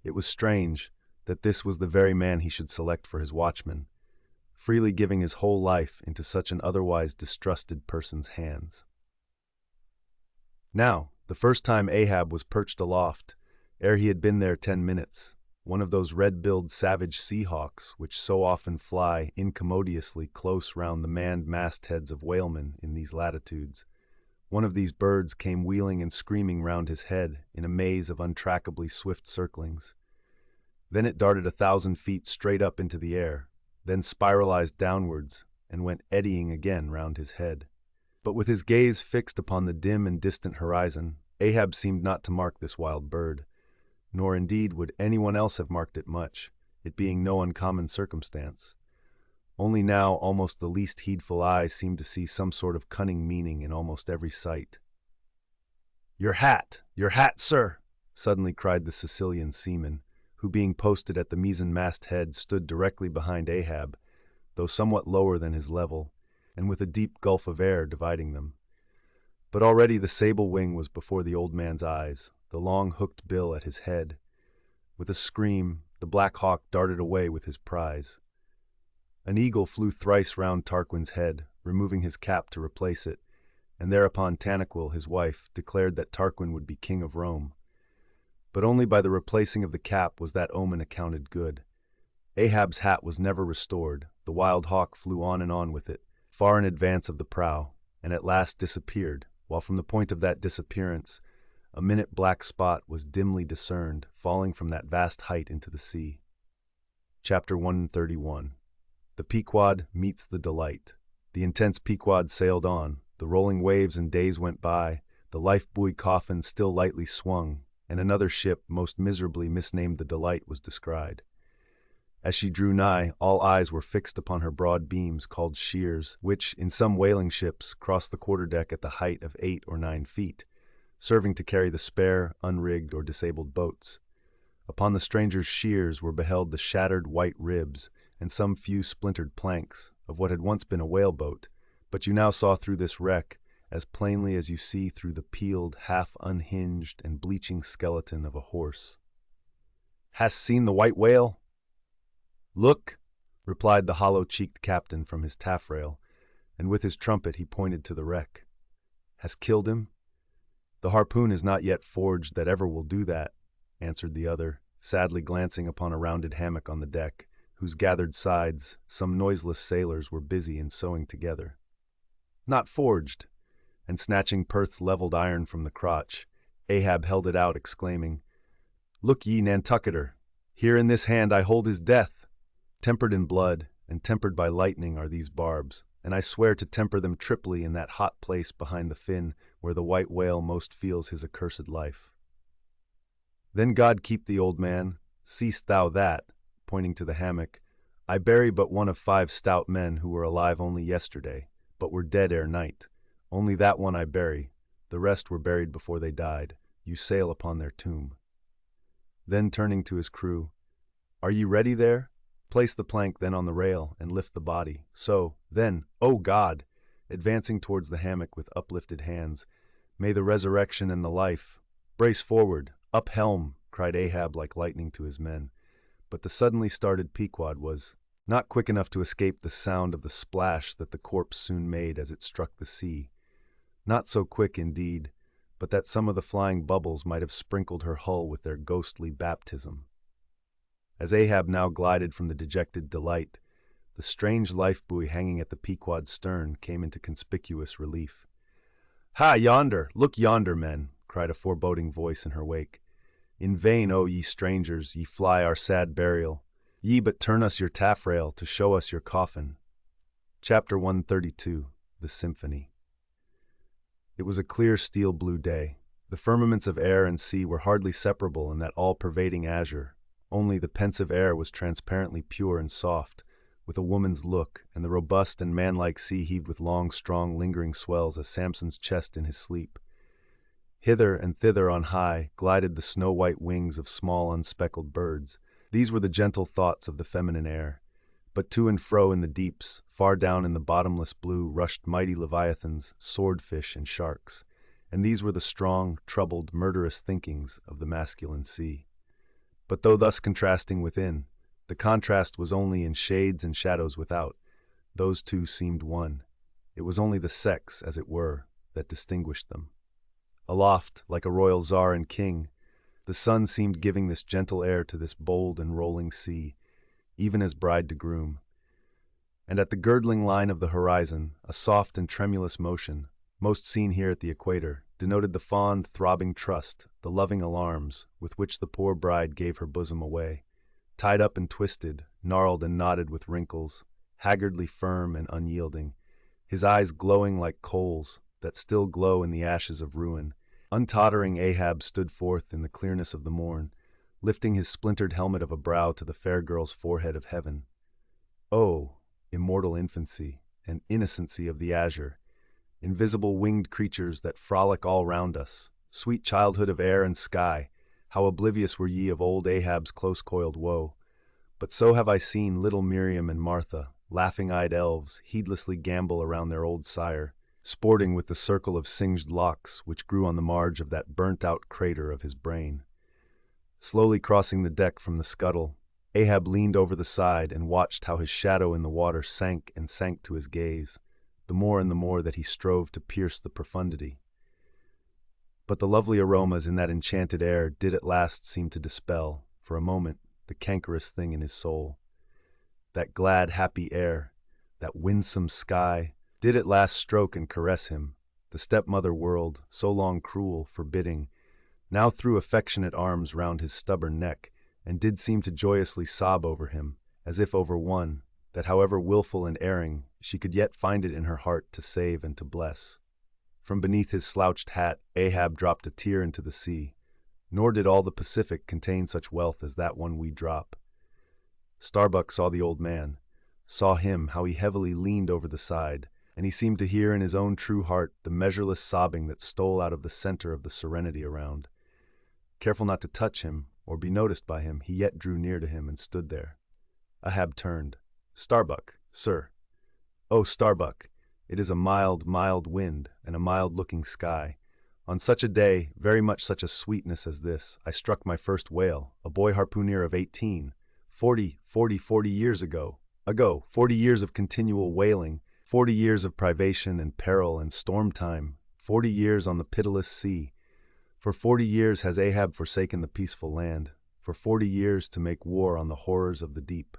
It was strange that this was the very man he should select for his watchman, freely giving his whole life into such an otherwise distrusted person's hands. Now, the first time Ahab was perched aloft, ere he had been there 10 minutes, one of those red-billed savage sea-hawks which so often fly incommodiously close round the manned mastheads of whalemen in these latitudes, one of these birds came wheeling and screaming round his head in a maze of untrackably swift circlings. Then it darted 1,000 feet straight up into the air, then spiralized downwards and went eddying again round his head. But with his gaze fixed upon the dim and distant horizon, Ahab seemed not to mark this wild bird, nor indeed would anyone else have marked it much, it being no uncommon circumstance. Only now almost the least heedful eye seemed to see some sort of cunning meaning in almost every sight. Your hat, sir!" suddenly cried the Sicilian seaman, who being posted at the mizzen-mast head stood directly behind Ahab, though somewhat lower than his level, and with a deep gulf of air dividing them. But already the sable wing was before the old man's eyes, the long hooked bill at his head. With a scream, the black hawk darted away with his prize. An eagle flew thrice round Tarquin's head, removing his cap to replace it, and thereupon Tanaquil, his wife, declared that Tarquin would be king of Rome. But only by the replacing of the cap was that omen accounted good. Ahab's hat was never restored, the wild hawk flew on and on with it, far in advance of the prow, and at last disappeared, while from the point of that disappearance, a minute black spot was dimly discerned, falling from that vast height into the sea. Chapter 131. The Pequod meets the Delight. The intense Pequod sailed on, the rolling waves and days went by, the life-buoy coffin still lightly swung, and another ship, most miserably misnamed the Delight, was descried. As she drew nigh, all eyes were fixed upon her broad beams called shears, which, in some whaling ships, crossed the quarterdeck at the height of 8 or 9 feet, serving to carry the spare, unrigged, or disabled boats. Upon the stranger's shears were beheld the shattered white ribs and some few splintered planks of what had once been a whaleboat, but you now saw through this wreck as plainly as you see through the peeled, half-unhinged, and bleaching skeleton of a horse. "Hast seen the white whale?" "Look," replied the hollow-cheeked captain from his taffrail, and with his trumpet he pointed to the wreck. "Hast killed him?" "The harpoon is not yet forged that ever will do that," answered the other, sadly glancing upon a rounded hammock on the deck, whose gathered sides some noiseless sailors were busy in sewing together. "Not forged," and snatching Perth's leveled iron from the crotch, Ahab held it out, exclaiming, "Look ye, Nantucketer, here in this hand I hold his death. Tempered in blood, and tempered by lightning are these barbs, and I swear to temper them triply in that hot place behind the fin where the white whale most feels his accursed life." "Then God keep thee, old man, seest thou that," pointing to the hammock, "I bury but one of 5 stout men who were alive only yesterday, but were dead ere night. Only that one I bury, the rest were buried before they died. You sail upon their tomb." Then turning to his crew, "Are ye ready there? Place the plank then on the rail, and lift the body. So, then, O God!" advancing towards the hammock with uplifted hands, "may the resurrection and the life—" "Brace forward! Up helm!" cried Ahab like lightning to his men. But the suddenly started Pequod was not quick enough to escape the sound of the splash that the corpse soon made as it struck the sea. Not so quick, indeed, but that some of the flying bubbles might have sprinkled her hull with their ghostly baptism. As Ahab now glided from the dejected Delight, the strange life-buoy hanging at the Pequod's stern came into conspicuous relief. "Ha, yonder! Look yonder, men!" cried a foreboding voice in her wake. "In vain, O ye strangers, ye fly our sad burial. Ye but turn us your taffrail to show us your coffin." Chapter 132, The Symphony. It was a clear steel-blue day. The firmaments of air and sea were hardly separable in that all-pervading azure. Only the pensive air was transparently pure and soft, with a woman's look, and the robust and manlike sea heaved with long, strong, lingering swells as Samson's chest in his sleep. Hither and thither on high glided the snow-white wings of small, unspeckled birds. These were the gentle thoughts of the feminine air. But to and fro in the deeps, far down in the bottomless blue, rushed mighty leviathans, swordfish, and sharks, and these were the strong, troubled, murderous thinkings of the masculine sea. But though thus contrasting within, the contrast was only in shades and shadows without. Those two seemed one. It was only the sex, as it were, that distinguished them. Aloft, like a royal czar and king, the sun seemed giving this gentle air to this bold and rolling sea, even as bride to groom. And at the girdling line of the horizon, a soft and tremulous motion, most seen here at the equator, denoted the fond, throbbing trust, the loving alarms, with which the poor bride gave her bosom away, tied up and twisted, gnarled and knotted with wrinkles, haggardly firm and unyielding, his eyes glowing like coals that still glow in the ashes of ruin. Untottering Ahab stood forth in the clearness of the morn, lifting his splintered helmet of a brow to the fair girl's forehead of heaven. Oh, immortal infancy and innocency of the azure, invisible winged creatures that frolic all round us, sweet childhood of air and sky, how oblivious were ye of old Ahab's close-coiled woe. But so have I seen little Miriam and Martha, laughing-eyed elves, heedlessly gambol around their old sire, sporting with the circle of singed locks which grew on the marge of that burnt-out crater of his brain. Slowly crossing the deck from the scuttle, Ahab leaned over the side and watched how his shadow in the water sank and sank to his gaze, the more and the more that he strove to pierce the profundity. But the lovely aromas in that enchanted air did at last seem to dispel, for a moment, the cankerous thing in his soul. That glad, happy air, that winsome sky, did at last stroke and caress him. The stepmother world, so long cruel, forbidding, now threw affectionate arms round his stubborn neck, and did seem to joyously sob over him, as if over one, that however wilful and erring, she could yet find it in her heart to save and to bless. From beneath his slouched hat, Ahab dropped a tear into the sea, nor did all the Pacific contain such wealth as that one we drop. Starbuck saw the old man, saw him how he heavily leaned over the side, and he seemed to hear in his own true heart the measureless sobbing that stole out of the center of the serenity around. Careful not to touch him, or be noticed by him, he yet drew near to him and stood there. Ahab turned. "Starbuck, sir." "Oh, Starbuck, it is a mild, mild wind, and a mild-looking sky. On such a day, very much such a sweetness as this, I struck my first whale, a boy harpooner of 18, 40 years ago. 40 years of continual whaling, 40 years of privation and peril and storm time, 40 years on the pitiless sea. For 40 years has Ahab forsaken the peaceful land, for 40 years to make war on the horrors of the deep.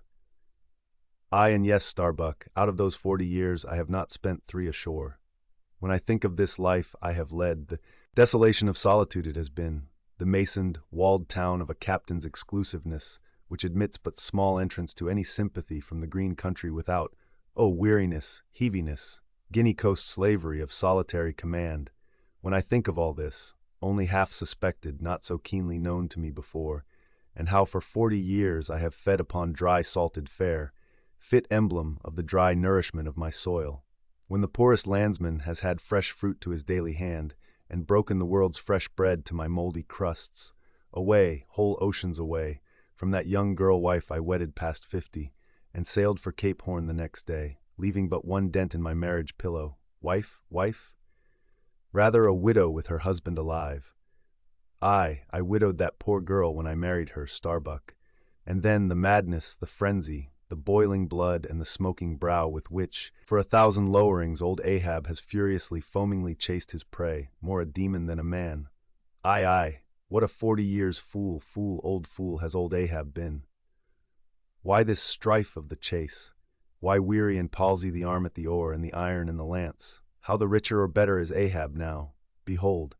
Aye, and yes, Starbuck, out of those 40 years I have not spent 3 ashore. When I think of this life I have led, the desolation of solitude it has been, the masoned, walled town of a captain's exclusiveness, which admits but small entrance to any sympathy from the green country without, oh, weariness, heaviness, Guinea Coast slavery of solitary command. When I think of all this, only half suspected, not so keenly known to me before, and how for 40 years I have fed upon dry salted fare, fit emblem of the dry nourishment of my soil. When the poorest landsman has had fresh fruit to his daily hand, and broken the world's fresh bread to my moldy crusts, away, whole oceans away, from that young girl-wife I wedded past 50, and sailed for Cape Horn the next day, leaving but one dent in my marriage pillow. Wife? Rather a widow with her husband alive. Aye, I widowed that poor girl when I married her, Starbuck. And then the madness, the frenzy, the boiling blood and the smoking brow with which, for 1,000 lowerings, old Ahab has furiously, foamingly chased his prey, more a demon than a man. Aye, what a 40 years old fool has old Ahab been. Why this strife of the chase? Why weary and palsy the arm at the oar and the iron in the lance? How the richer or better is Ahab now. Behold,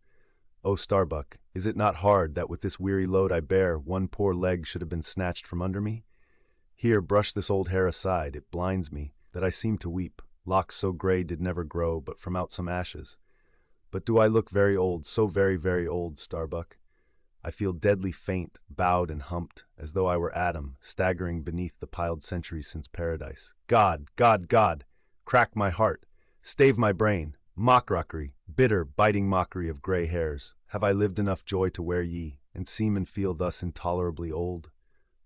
O Starbuck, is it not hard that with this weary load I bear, one poor leg should have been snatched from under me? Here, brush this old hair aside, it blinds me, that I seem to weep. Locks so gray did never grow, but from out some ashes. But do I look very old, so very, very old, Starbuck? I feel deadly faint, bowed and humped, as though I were Adam, staggering beneath the piled centuries since paradise. God, God, God! Crack my heart, stave my brain, mockery, bitter, biting mockery of gray hairs. Have I lived enough joy to wear ye, and seem and feel thus intolerably old?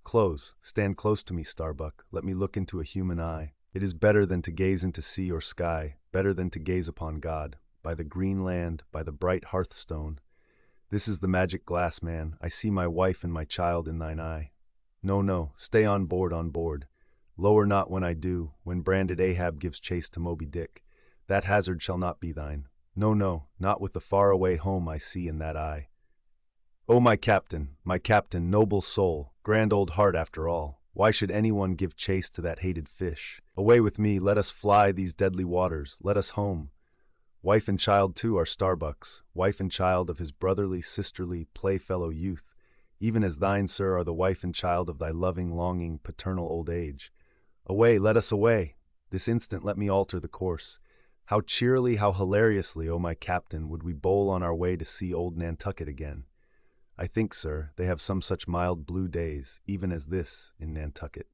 Close, stand close to me, Starbuck, let me look into a human eye. It is better than to gaze into sea or sky, better than to gaze upon God, by the green land, by the bright hearthstone. This is the magic glass, man. I see my wife and my child in thine eye. No, no, stay on board, on board. Lower not when I do, when branded Ahab gives chase to Moby-Dick. That hazard shall not be thine. No, no, not with the far-away home I see in that eye. O my captain, noble soul, grand old heart after all, why should anyone give chase to that hated fish? Away with me, let us fly these deadly waters, let us home. Wife and child too are Starbuck's, wife and child of his brotherly, sisterly, playfellow youth, even as thine, sir, are the wife and child of thy loving, longing, paternal old age. Away, let us away! This instant let me alter the course. How cheerily, how hilariously, O my captain, would we bowl on our way to see old Nantucket again. I think, sir, they have some such mild blue days, even as this, in Nantucket.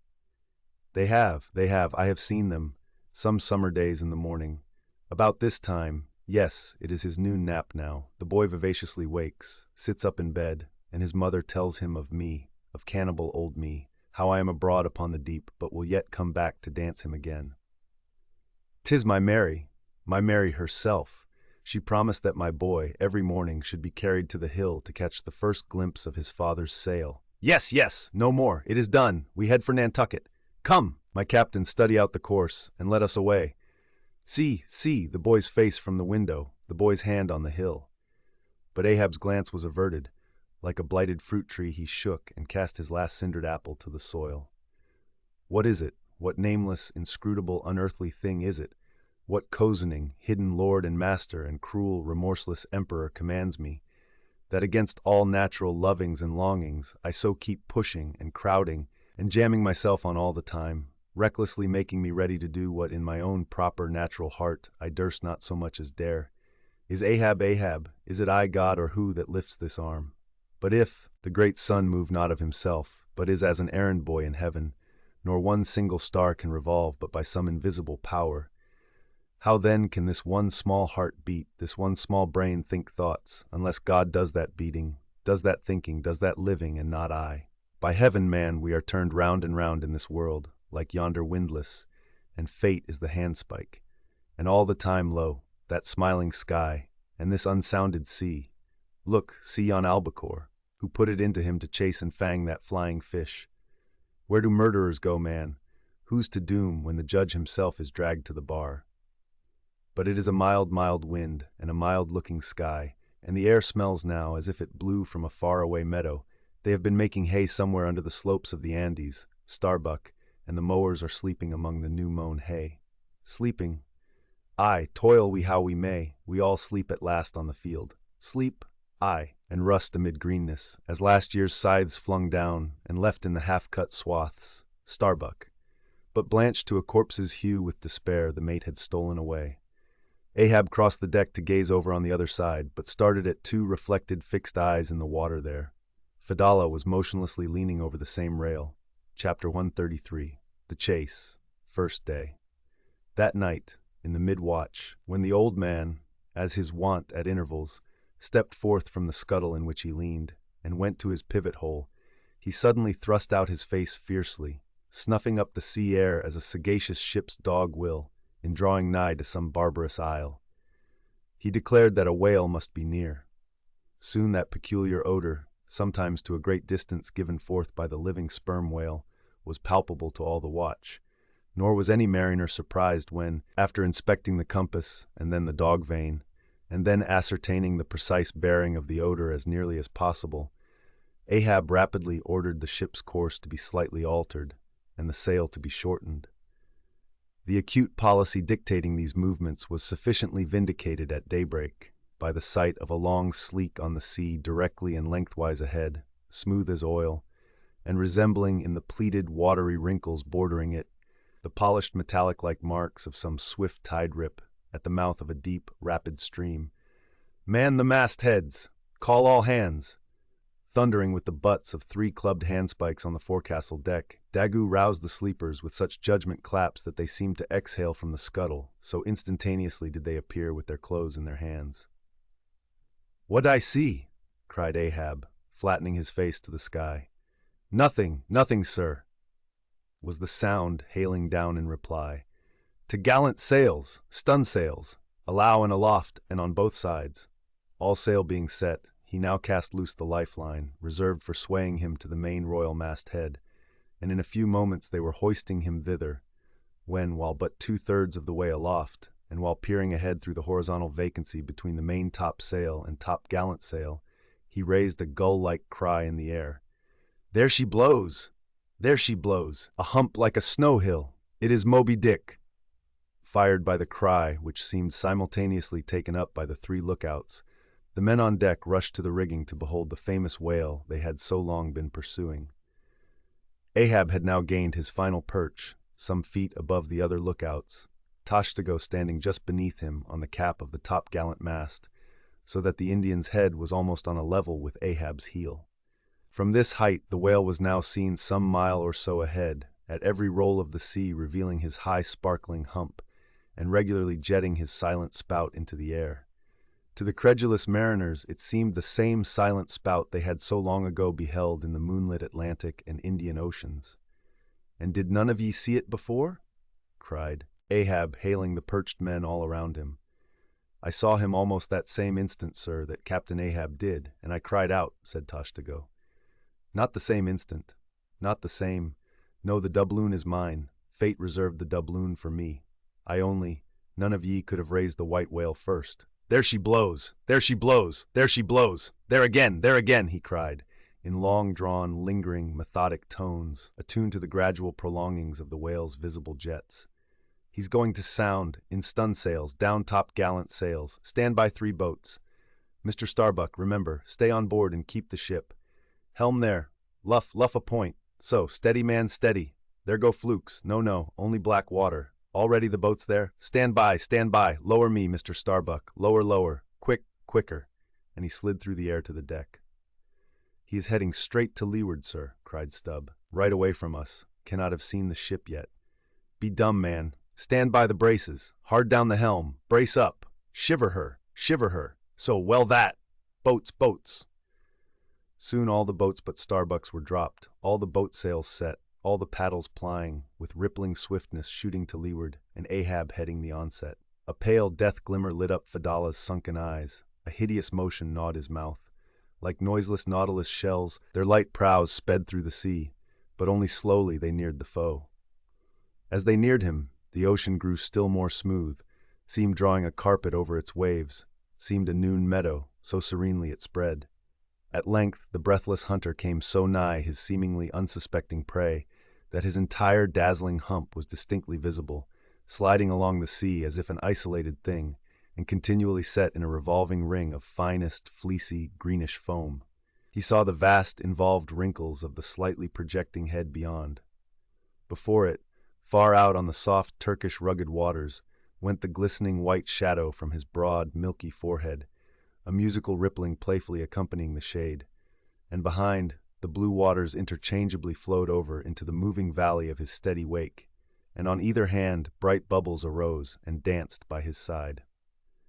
They have, I have seen them, some summer days in the morning. About this time, yes, it is his noon nap now, the boy vivaciously wakes, sits up in bed, and his mother tells him of me, of cannibal old me, how I am abroad upon the deep, but will yet come back to dance him again. 'Tis my Mary herself. She promised that my boy, every morning, should be carried to the hill to catch the first glimpse of his father's sail. Yes, yes, no more, it is done, we head for Nantucket. Come, my captain, study out the course, and let us away. See, the boy's face from the window, the boy's hand on the hill. But Ahab's glance was averted. Like a blighted fruit tree he shook and cast his last cindered apple to the soil. What is it? What nameless, inscrutable, unearthly thing is it? What cozening, hidden lord and master and cruel, remorseless emperor commands me, that against all natural lovings and longings I so keep pushing and crowding and jamming myself on all the time, recklessly making me ready to do what in my own proper natural heart I durst not so much as dare? Is Ahab Ahab? Is it I, God, or who, that lifts this arm? But if the great sun move not of himself, but is as an errand boy in heaven, nor one single star can revolve but by some invisible power, how then can this one small heart beat, this one small brain think thoughts, unless God does that beating, does that thinking, does that living, and not I? By heaven, man, we are turned round and round in this world, like yonder windlass, and fate is the handspike. And all the time, lo, that smiling sky, and this unsounded sea. Look, see yon albacore, who put it into him to chase and fang that flying fish. Where do murderers go, man? Who's to doom when the judge himself is dragged to the bar? But it is a mild, mild wind, and a mild-looking sky, and the air smells now as if it blew from a far-away meadow. They have been making hay somewhere under the slopes of the Andes, Starbuck, and the mowers are sleeping among the new-mown hay. Sleeping? Aye, toil we how we may, we all sleep at last on the field. Sleep? Aye, and rust amid greenness, as last year's scythes flung down and left in the half-cut swaths. Starbuck. But blanched to a corpse's hue with despair, the mate had stolen away. Ahab crossed the deck to gaze over on the other side, but started at two reflected fixed eyes in the water there. Fedallah was motionlessly leaning over the same rail. Chapter 133. The Chase. First Day. That night, in the mid-watch, when the old man, as his wont at intervals, stepped forth from the scuttle in which he leaned, and went to his pivot-hole, he suddenly thrust out his face fiercely, snuffing up the sea air as a sagacious ship's dog will, in drawing nigh to some barbarous isle. He declared that a whale must be near. Soon that peculiar odor, sometimes to a great distance given forth by the living sperm whale, was palpable to all the watch, nor was any mariner surprised when, after inspecting the compass and then the dog vane, and then ascertaining the precise bearing of the odor as nearly as possible, Ahab rapidly ordered the ship's course to be slightly altered and the sail to be shortened. The acute policy dictating these movements was sufficiently vindicated at daybreak by the sight of a long sleek on the sea directly and lengthwise ahead, smooth as oil, and resembling in the pleated, watery wrinkles bordering it, the polished metallic-like marks of some swift tide rip at the mouth of a deep, rapid stream. "Man the mastheads! Call all hands!" Thundering with the butts of 3 clubbed handspikes on the forecastle deck, Daggoo roused the sleepers with such judgment claps that they seemed to exhale from the scuttle, so instantaneously did they appear with their clothes in their hands. "What'd I see?" cried Ahab, flattening his face to the sky. "Nothing, nothing, sir," was the sound hailing down in reply. "To gallant sails, stun sails, alow and aloft and on both sides." All sail being set, he now cast loose the lifeline, reserved for swaying him to the main royal masthead, and in a few moments they were hoisting him thither, when, while but 2/3 of the way aloft, and while peering ahead through the horizontal vacancy between the main topsail and top-gallant sail, he raised a gull-like cry in the air. "There she blows! There she blows! A hump like a snow-hill! It is Moby-Dick!" Fired by the cry, which seemed simultaneously taken up by the 3 lookouts, the men on deck rushed to the rigging to behold the famous whale they had so long been pursuing. Ahab had now gained his final perch, some feet above the other lookouts, Tashtego standing just beneath him on the cap of the top-gallant mast, so that the Indian's head was almost on a level with Ahab's heel. From this height the whale was now seen some mile or so ahead, at every roll of the sea revealing his high sparkling hump, and regularly jetting his silent spout into the air. To the credulous mariners it seemed the same silent spout they had so long ago beheld in the moonlit Atlantic and Indian Oceans. "And did none of ye see it before?" cried Ahab, hailing the perched men all around him. "I saw him almost that same instant, sir, that Captain Ahab did, and I cried out," said Tashtego. "Not the same instant. Not the same. No, the doubloon is mine. Fate reserved the doubloon for me. None of ye could have raised the white whale first. There she blows! There she blows! There she blows! There again!" he cried, in long-drawn, lingering, methodic tones, attuned to the gradual prolongings of the whale's visible jets. "He's going to sound, in stun sails, down top-gallant sails. Stand by 3 boats. Mr. Starbuck, remember, stay on board and keep the ship. Helm there, luff a point. So, steady, man, steady. There go flukes. No, only black water. Already the boat's there. Stand by. Lower me, Mr. Starbuck. Lower. Quicker. And he slid through the air to the deck. "He is heading straight to leeward, sir," cried Stubb. "Right away from us. Cannot have seen the ship yet. Be dumb, man. Stand by the braces. Hard down the helm. Brace up. Shiver her. So, well that. Boats. Soon all the boats but Starbuck's were dropped, all the boat sails set, all the paddles plying, with rippling swiftness shooting to leeward, and Ahab heading the onset. A pale death glimmer lit up Fadala's sunken eyes. A hideous motion gnawed his mouth. Like noiseless nautilus shells, their light prows sped through the sea, but only slowly they neared the foe. As they neared him, the ocean grew still more smooth, seemed drawing a carpet over its waves, seemed a noon meadow, so serenely it spread. At length the breathless hunter came so nigh his seemingly unsuspecting prey that his entire dazzling hump was distinctly visible, sliding along the sea as if an isolated thing, and continually set in a revolving ring of finest, fleecy, greenish foam. He saw the vast, involved wrinkles of the slightly projecting head beyond. Before it, far out on the soft Turkish rugged waters, went the glistening white shadow from his broad, milky forehead, a musical rippling playfully accompanying the shade, and behind, the blue waters interchangeably flowed over into the moving valley of his steady wake, and on either hand bright bubbles arose and danced by his side.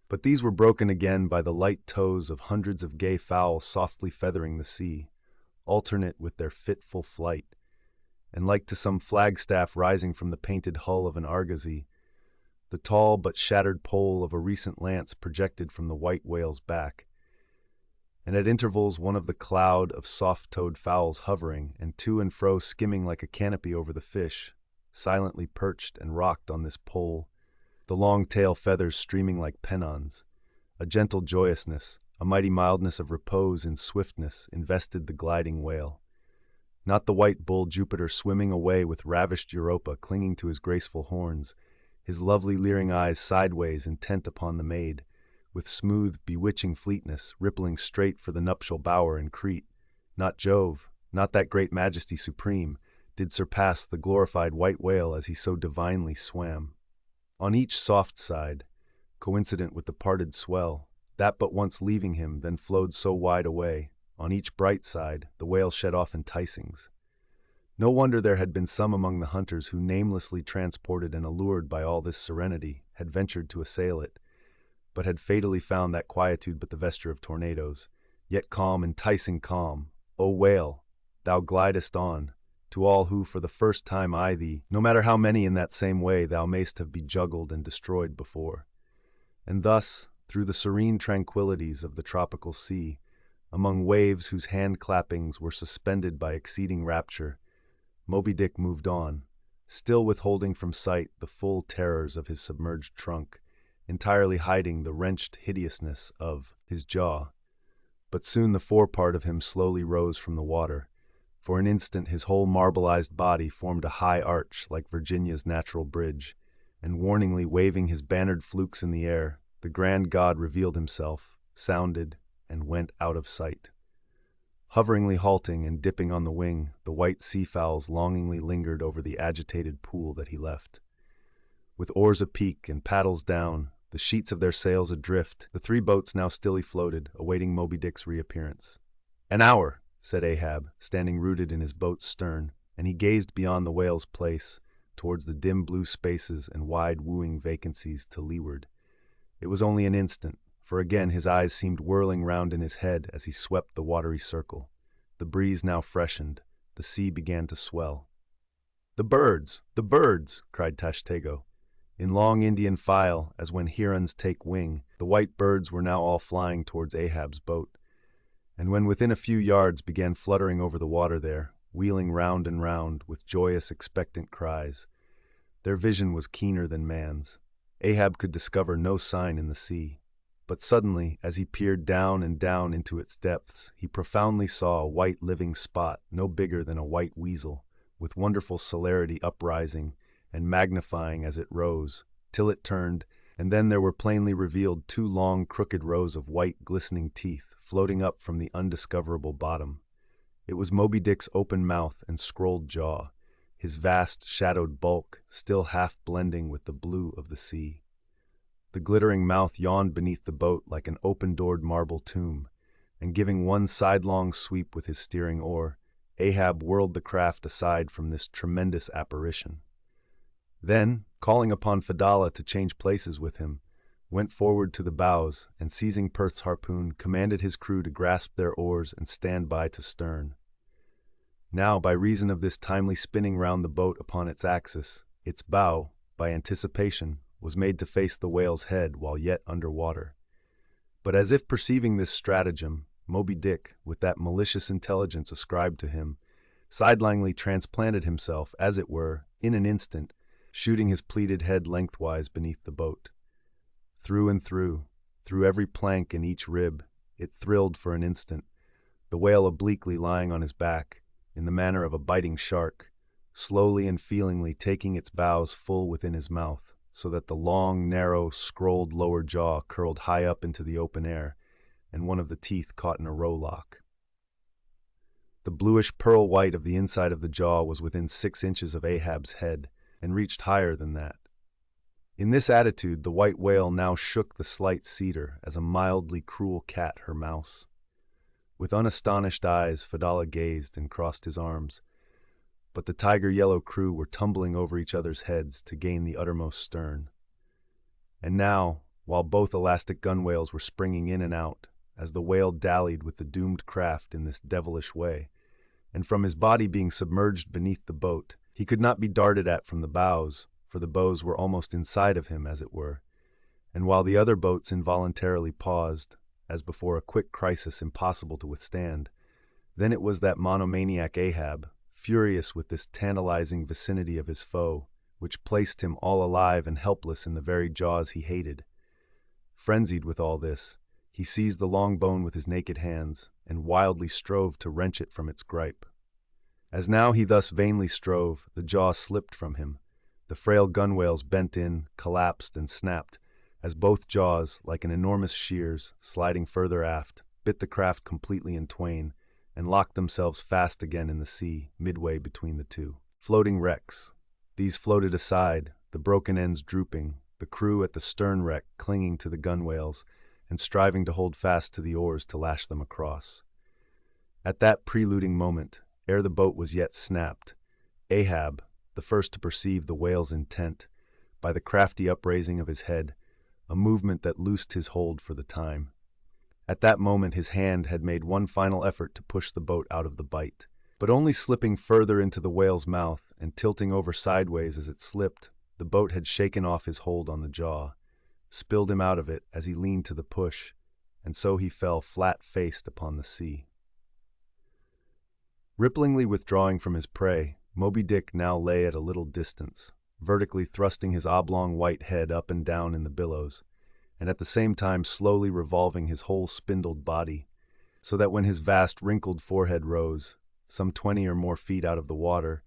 But these were broken again by the light toes of hundreds of gay fowl softly feathering the sea, alternate with their fitful flight, and like to some flagstaff rising from the painted hull of an argosy, the tall but shattered pole of a recent lance projected from the white whale's back, and at intervals one of the cloud of soft-toed fowls hovering and to and fro skimming like a canopy over the fish, silently perched and rocked on this pole, the long tail feathers streaming like pennons. A gentle joyousness, a mighty mildness of repose and swiftness invested the gliding whale. Not the white bull Jupiter swimming away with ravished Europa clinging to his graceful horns, his lovely leering eyes sideways intent upon the maid, with smooth, bewitching fleetness, rippling straight for the nuptial bower in Crete. Not Jove, not that great majesty supreme, did surpass the glorified white whale as he so divinely swam. On each soft side, coincident with the parted swell, that but once leaving him then flowed so wide away, on each bright side the whale shed off enticings. No wonder there had been some among the hunters who, namelessly transported and allured by all this serenity, had ventured to assail it, but had fatally found that quietude but the vesture of tornadoes. Yet calm, enticing calm, O whale, thou glidest on, to all who for the first time eye thee, no matter how many in that same way thou mayst have bejuggled and destroyed before. And thus, through the serene tranquillities of the tropical sea, among waves whose hand-clappings were suspended by exceeding rapture, Moby-Dick moved on, still withholding from sight the full terrors of his submerged trunk, entirely hiding the wrenched hideousness of his jaw. But soon the forepart of him slowly rose from the water. For an instant his whole marbleized body formed a high arch like Virginia's natural bridge, and warningly waving his bannered flukes in the air, the grand god revealed himself, sounded, and went out of sight. Hoveringly halting and dipping on the wing, the white seafowls longingly lingered over the agitated pool that he left. With oars apeak and paddles down, the sheets of their sails adrift, the three boats now stilly floated, awaiting Moby-Dick's reappearance. "An hour," said Ahab, standing rooted in his boat's stern, and he gazed beyond the whale's place, towards the dim blue spaces and wide wooing vacancies to leeward. It was only an instant, for again his eyes seemed whirling round in his head as he swept the watery circle. The breeze now freshened, the sea began to swell. "The birds! The birds!" cried Tashtego. In long Indian file, as when herons take wing, the white birds were now all flying towards Ahab's boat, and when within a few yards began fluttering over the water there, wheeling round and round with joyous expectant cries. Their vision was keener than man's. Ahab could discover no sign in the sea. But suddenly, as he peered down and down into its depths, he profoundly saw a white living spot no bigger than a white weasel, with wonderful celerity uprising and magnifying as it rose, till it turned, and then there were plainly revealed two long crooked rows of white glistening teeth floating up from the undiscoverable bottom. It was Moby-Dick's open mouth and scrolled jaw, his vast shadowed bulk still half blending with the blue of the sea. The glittering mouth yawned beneath the boat like an open-doored marble tomb, and giving one sidelong sweep with his steering oar, Ahab whirled the craft aside from this tremendous apparition. Then, calling upon Fedallah to change places with him, went forward to the bows, and seizing Perth's harpoon, commanded his crew to grasp their oars and stand by to stern. Now, by reason of this timely spinning round the boat upon its axis, its bow, by anticipation, was made to face the whale's head while yet under water. But as if perceiving this stratagem, Moby-Dick, with that malicious intelligence ascribed to him, sidelingly transplanted himself, as it were, in an instant, shooting his pleated head lengthwise beneath the boat. Through and through every plank and each rib, it thrilled for an instant, the whale obliquely lying on his back, in the manner of a biting shark, slowly and feelingly taking its bows full within his mouth, so that the long, narrow, scrolled lower jaw curled high up into the open air, and one of the teeth caught in a rowlock. The bluish pearl white of the inside of the jaw was within 6 inches of Ahab's head, and reached higher than that. In this attitude the white whale now shook the slight cedar as a mildly cruel cat her mouse. With unastonished eyes Fedallah gazed and crossed his arms, but the tiger-yellow crew were tumbling over each other's heads to gain the uttermost stern. And now, while both elastic gunwales were springing in and out, as the whale dallied with the doomed craft in this devilish way, and from his body being submerged beneath the boat, he could not be darted at from the bows, for the bows were almost inside of him, as it were, and while the other boats involuntarily paused, as before a quick crisis impossible to withstand, then it was that monomaniac Ahab, furious with this tantalizing vicinity of his foe, which placed him all alive and helpless in the very jaws he hated. Frenzied with all this, he seized the long bone with his naked hands, and wildly strove to wrench it from its gripe. As now he thus vainly strove, the jaw slipped from him, The frail gunwales bent in, collapsed, and snapped, as both jaws, like an enormous shears, sliding further aft, bit the craft completely in twain, and locked themselves fast again in the sea, midway between the two. Floating wrecks. These floated aside, the broken ends drooping, the crew at the stern wreck clinging to the gunwales and striving to hold fast to the oars to lash them across. At that preluding moment, ere the boat was yet snapped, Ahab, the first to perceive the whale's intent, by the crafty upraising of his head, a movement that loosed his hold for the time. At that moment his hand had made one final effort to push the boat out of the bite, but only slipping further into the whale's mouth and tilting over sideways as it slipped, the boat had shaken off his hold on the jaw, spilled him out of it as he leaned to the push, and so he fell flat-faced upon the sea. Ripplingly withdrawing from his prey, Moby-Dick now lay at a little distance, vertically thrusting his oblong white head up and down in the billows, and at the same time slowly revolving his whole spindled body, so that when his vast wrinkled forehead rose, some 20 or more feet out of the water,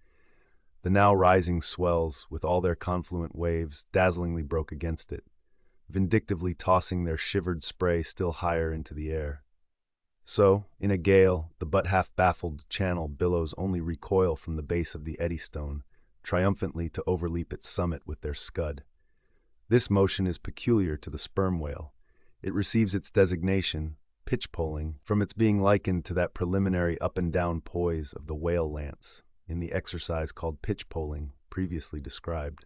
the now rising swells, with all their confluent waves, dazzlingly broke against it, vindictively tossing their shivered spray still higher into the air. So, in a gale, the but half-baffled channel billows only recoil from the base of the Eddystone, triumphantly to overleap its summit with their scud. This motion is peculiar to the sperm whale. It receives its designation, pitch-poling, from its being likened to that preliminary up-and-down poise of the whale lance, in the exercise called pitch-poling, previously described.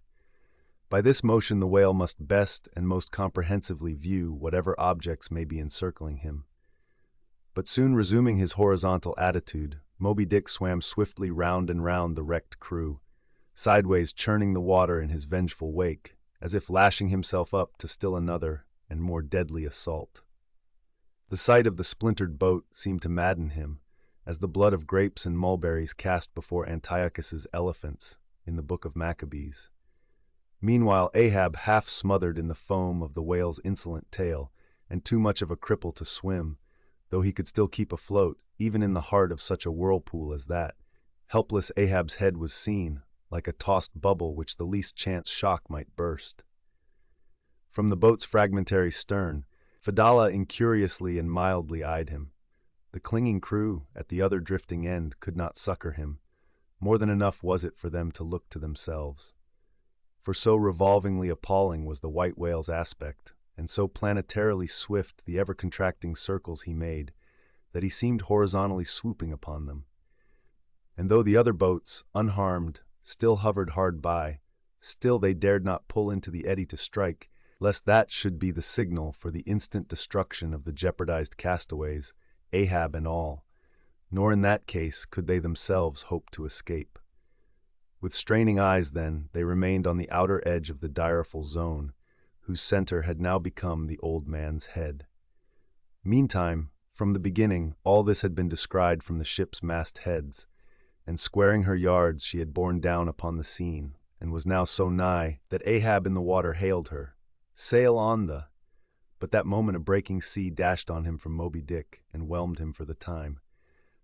By this motion the whale must best and most comprehensively view whatever objects may be encircling him. But soon resuming his horizontal attitude, Moby-Dick swam swiftly round and round the wrecked crew, sideways churning the water in his vengeful wake, as if lashing himself up to still another and more deadly assault. The sight of the splintered boat seemed to madden him, as the blood of grapes and mulberries cast before Antiochus's elephants in the Book of Maccabees. Meanwhile Ahab, half smothered in the foam of the whale's insolent tail, and too much of a cripple to swim, though he could still keep afloat, even in the heart of such a whirlpool as that, helpless Ahab's head was seen, like a tossed bubble which the least chance shock might burst. From the boat's fragmentary stern, Fedallah incuriously and mildly eyed him. The clinging crew, at the other drifting end, could not succor him. More than enough was it for them to look to themselves. For so revolvingly appalling was the white whale's aspect, and so planetarily swift the ever-contracting circles he made, that he seemed horizontally swooping upon them. And though the other boats, unharmed, still hovered hard by, still they dared not pull into the eddy to strike, lest that should be the signal for the instant destruction of the jeopardized castaways, Ahab and all, nor in that case could they themselves hope to escape. With straining eyes, then, they remained on the outer edge of the direful zone, whose center had now become the old man's head. Meantime, from the beginning, all this had been descried from the ship's mastheads, and squaring her yards she had borne down upon the scene, and was now so nigh that Ahab in the water hailed her, "Sail on the—" But that moment a breaking sea dashed on him from Moby-Dick and whelmed him for the time.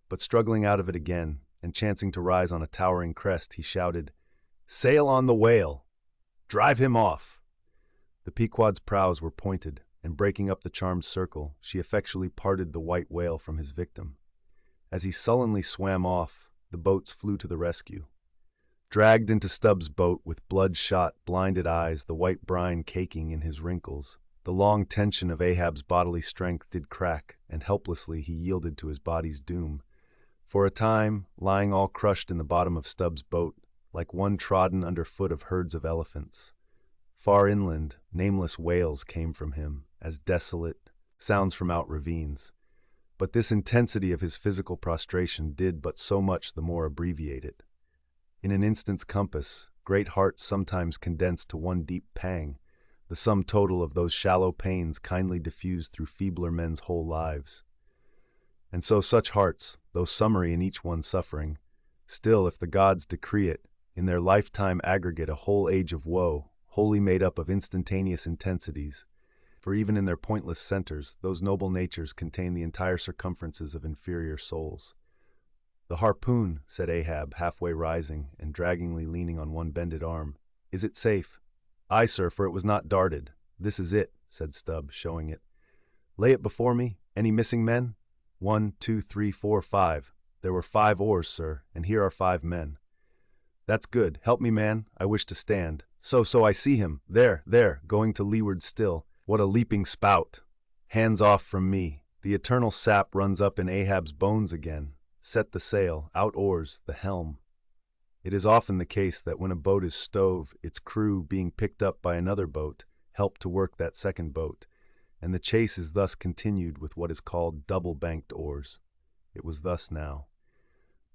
But struggling out of it again, and chancing to rise on a towering crest, he shouted, "Sail on the whale! Drive him off!" The Pequod's prows were pointed, and breaking up the charmed circle, she effectually parted the white whale from his victim. As he sullenly swam off, the boats flew to the rescue. Dragged into Stubbs' boat with bloodshot, blinded eyes, the white brine caking in his wrinkles, the long tension of Ahab's bodily strength did crack, and helplessly he yielded to his body's doom. For a time, lying all crushed in the bottom of Stubbs' boat, like one trodden under foot of herds of elephants. Far inland, nameless wails came from him, as desolate sounds from out ravines. But this intensity of his physical prostration did but so much the more abbreviate it. In an instant's compass, great hearts sometimes condense to one deep pang, the sum total of those shallow pains kindly diffused through feebler men's whole lives. And so such hearts, though summary in each one suffering, still, if the gods decree it, in their lifetime aggregate a whole age of woe, wholly made up of instantaneous intensities, for even in their pointless centers, those noble natures contain the entire circumferences of inferior souls. "The harpoon," said Ahab, halfway rising and draggingly leaning on one bended arm. Is it safe?" "Aye, sir, for it was not darted." "This is it," said Stubb, showing it. "Lay it before me. Any missing men?" "1, 2, 3, 4, 5. There were 5 oars, sir, and here are 5 men." "That's good. Help me, man. I wish to stand. So, I see him. There, going to leeward still. What a leaping spout! Hands off from me. The eternal sap runs up in Ahab's bones again. Set the sail, out oars, the helm." It is often the case that when a boat is stove, its crew, being picked up by another boat, help to work that second boat, and the chase is thus continued with what is called double-banked oars. It was thus now.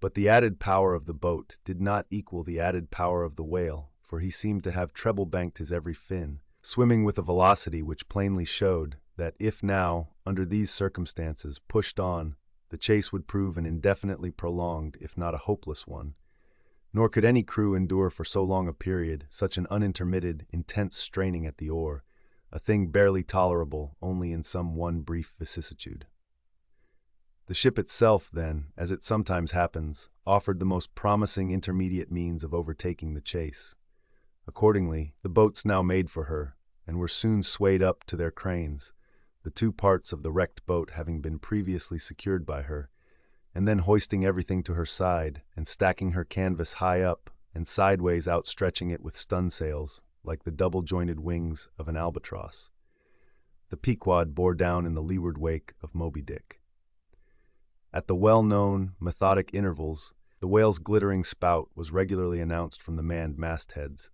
But the added power of the boat did not equal the added power of the whale, for he seemed to have treble-banked his every fin, swimming with a velocity which plainly showed that if now, under these circumstances, pushed on, the chase would prove an indefinitely prolonged, if not a hopeless one. Nor could any crew endure for so long a period such an unintermitted, intense straining at the oar, a thing barely tolerable only in some one brief vicissitude. The ship itself, then, as it sometimes happens, offered the most promising intermediate means of overtaking the chase. Accordingly, the boats now made for her, and were soon swayed up to their cranes, the 2 parts of the wrecked boat having been previously secured by her, and then hoisting everything to her side, and stacking her canvas high up, and sideways outstretching it with stun-sails, like the double-jointed wings of an albatross. The Pequod bore down in the leeward wake of Moby-Dick. At the well-known, methodic intervals, the whale's glittering spout was regularly announced from the manned mastheads,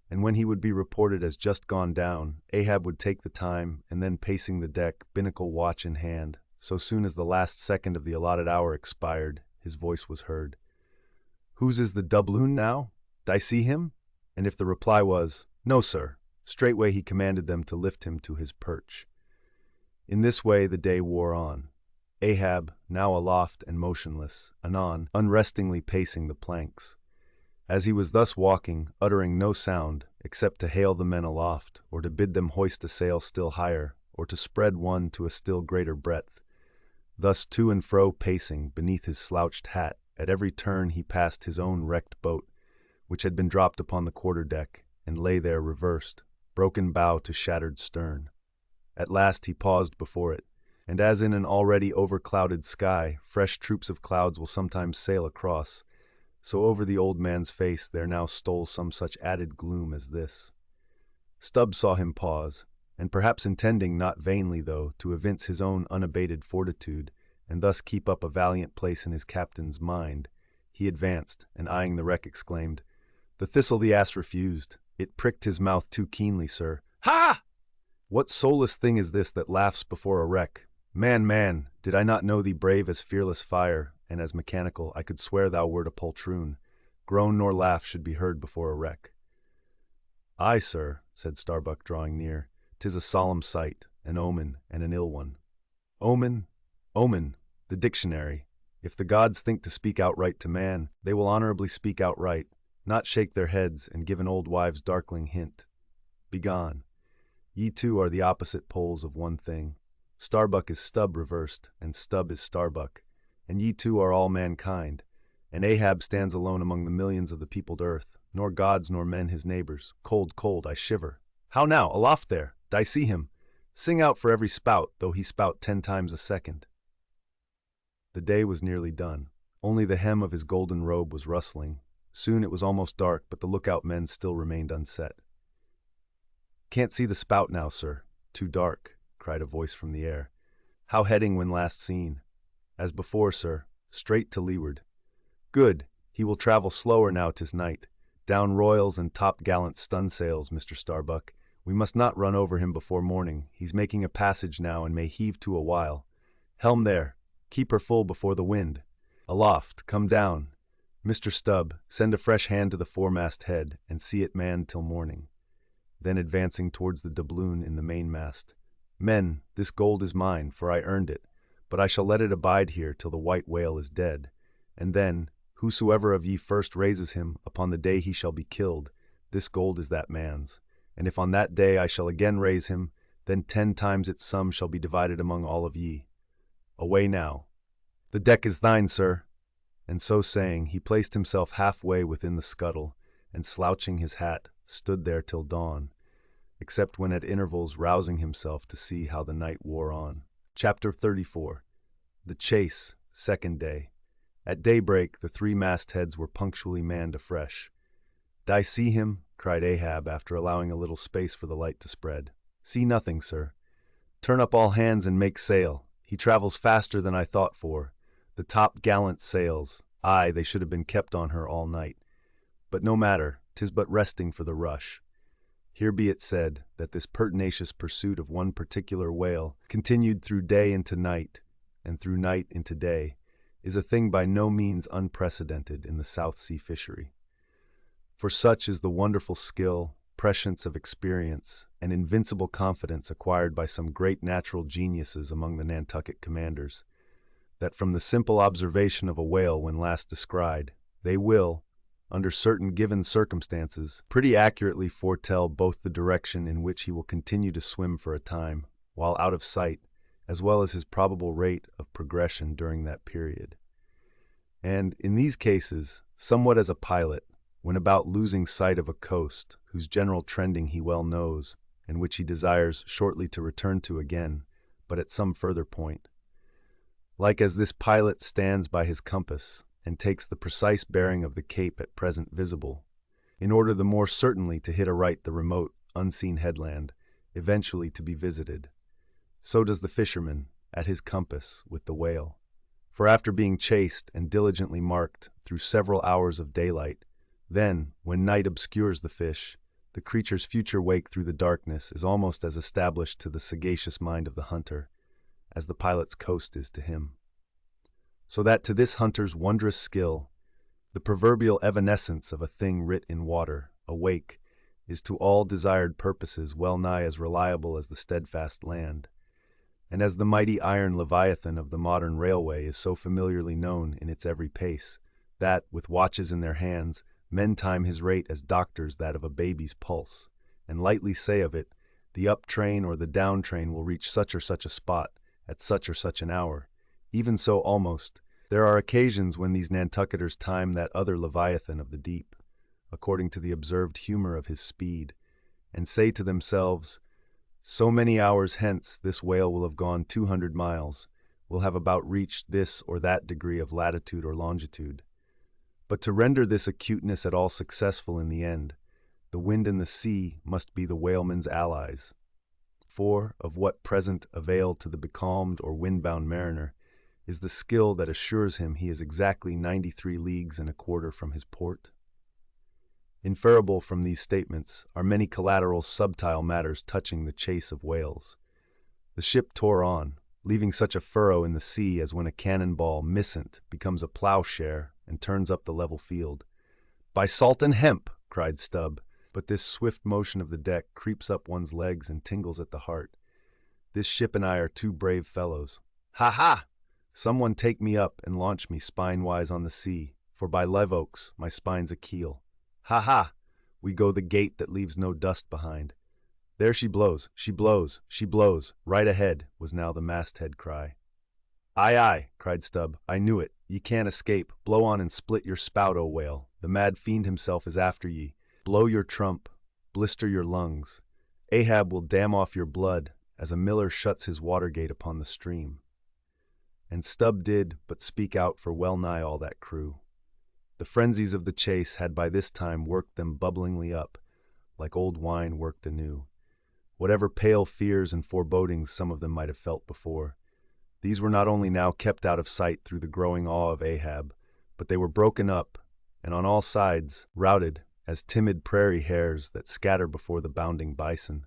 and when he would be reported as just gone down, Ahab would take the time, and then pacing the deck, binnacle watch in hand, so soon as the last second of the allotted hour expired, his voice was heard. "Whose is the doubloon now? D'I see him?" And if the reply was, "No, sir," straightway he commanded them to lift him to his perch. In this way the day wore on. Ahab, now aloft and motionless, anon unrestingly pacing the planks. As he was thus walking, uttering no sound, except to hail the men aloft, or to bid them hoist a sail still higher, or to spread one to a still greater breadth, thus to and fro pacing beneath his slouched hat, at every turn he passed his own wrecked boat, which had been dropped upon the quarter-deck, and lay there reversed, broken bow to shattered stern. At last he paused before it, and as in an already overclouded sky fresh troops of clouds will sometimes sail across, so over the old man's face there now stole some such added gloom as this. Stubb saw him pause, and perhaps intending, not vainly though, to evince his own unabated fortitude, and thus keep up a valiant place in his captain's mind, he advanced, and eyeing the wreck exclaimed, "The thistle the ass refused. It pricked his mouth too keenly, sir." "Ha! What soulless thing is this that laughs before a wreck? Man, did I not know thee brave as fearless fire, and as mechanical, I could swear thou wert a poltroon. Groan nor laugh should be heard before a wreck." "Aye, sir," said Starbuck, drawing near. "'Tis a solemn sight, an omen, and an ill one." "Omen? Omen, the dictionary. If the gods think to speak outright to man, they will honorably speak outright, not shake their heads and give an old wives' darkling hint. Begone. Ye two are the opposite poles of one thing. Starbuck is Stubb reversed, and Stubb is Starbuck, and ye two are all mankind, and Ahab stands alone among the millions of the peopled earth, nor gods nor men his neighbors. Cold, I shiver. How now, aloft there? D'I see him? Sing out for every spout, though he spout 10 times a second." The day was nearly done. Only the hem of his golden robe was rustling. Soon it was almost dark, but the lookout men still remained unset. "Can't see the spout now, sir. Too dark," cried a voice from the air. "How heading when last seen?" "As before, sir. Straight to leeward." "Good. He will travel slower now 'tis night. Down royals and top-gallant stun-sails, Mr. Starbuck. We must not run over him before morning. He's making a passage now and may heave to a while. Helm there. Keep her full before the wind. Aloft, come down. Mr. Stubb, send a fresh hand to the foremast head, and see it manned till morning." Then advancing towards the doubloon in the mainmast, "Men, this gold is mine, for I earned it, but I shall let it abide here till the white whale is dead, and then, whosoever of ye first raises him, upon the day he shall be killed, this gold is that man's, and if on that day I shall again raise him, then 10 times its sum shall be divided among all of ye. Away now. The deck is thine, sir." And so saying, he placed himself halfway within the scuttle, and slouching his hat, stood there till dawn, except when at intervals rousing himself to see how the night wore on. Chapter 34. The Chase, Second Day. At daybreak, the three mastheads were punctually manned afresh. "I see him?" cried Ahab, after allowing a little space for the light to spread. "See nothing, sir." "Turn up all hands and make sail. He travels faster than I thought for. The top gallant sails. Aye, they should have been kept on her all night. But no matter, 'tis but resting for the rush." Here be it said that this pertinacious pursuit of one particular whale, continued through day into night, and through night into day, is a thing by no means unprecedented in the South Sea fishery. For such is the wonderful skill, prescience of experience, and invincible confidence acquired by some great natural geniuses among the Nantucket commanders, that from the simple observation of a whale when last descried, they will, under certain given circumstances, pretty accurately foretell both the direction in which he will continue to swim for a time, while out of sight, as well as his probable rate of progression during that period. And, in these cases, somewhat as a pilot, when about losing sight of a coast, whose general trending he well knows, and which he desires shortly to return to again, but at some further point. Like as this pilot stands by his compass, and takes the precise bearing of the cape at present visible, in order the more certainly to hit aright the remote, unseen headland, eventually to be visited. So does the fisherman, at his compass, with the whale. For after being chased and diligently marked through several hours of daylight, then, when night obscures the fish, the creature's future wake through the darkness is almost as established to the sagacious mind of the hunter, as the pilot's coast is to him. So that to this hunter's wondrous skill, the proverbial evanescence of a thing writ in water, a wake, is to all desired purposes well nigh as reliable as the steadfast land. And as the mighty iron leviathan of the modern railway is so familiarly known in its every pace, that, with watches in their hands, men time his rate as doctors that of a baby's pulse, and lightly say of it, the up train or the down train will reach such or such a spot, at such or such an hour. Even so almost, there are occasions when these Nantucketers time that other leviathan of the deep, according to the observed humor of his speed, and say to themselves, so many hours hence this whale will have gone 200 miles, will have about reached this or that degree of latitude or longitude. But to render this acuteness at all successful in the end, the wind and the sea must be the whaleman's allies. For, of what present avail to the becalmed or wind-bound mariner is the skill that assures him he is exactly 93 leagues and a quarter from his port? Inferable from these statements are many collateral subtile matters touching the chase of whales. The ship tore on, leaving such a furrow in the sea as when a cannonball missant becomes a plowshare and turns up the level field. "By salt and hemp!" cried Stubb, but this swift motion of the deck creeps up one's legs and tingles at the heart. This ship and I are two brave fellows. Ha ha! Someone take me up and launch me spine-wise on the sea, for by live oaks my spine's a keel. Ha ha! We go the gait that leaves no dust behind. There she blows, she blows, she blows, right ahead, was now the masthead cry. Aye, aye, cried Stubb, I knew it. Ye can't escape. Blow on and split your spout, O whale. The mad fiend himself is after ye. Blow your trump, blister your lungs. Ahab will dam off your blood, as a miller shuts his water gate upon the stream. And Stubb did but speak out for well nigh all that crew. The frenzies of the chase had by this time worked them bubblingly up, like old wine worked anew. Whatever pale fears and forebodings some of them might have felt before, these were not only now kept out of sight through the growing awe of Ahab, but they were broken up, and on all sides routed as timid prairie hares that scatter before the bounding bison.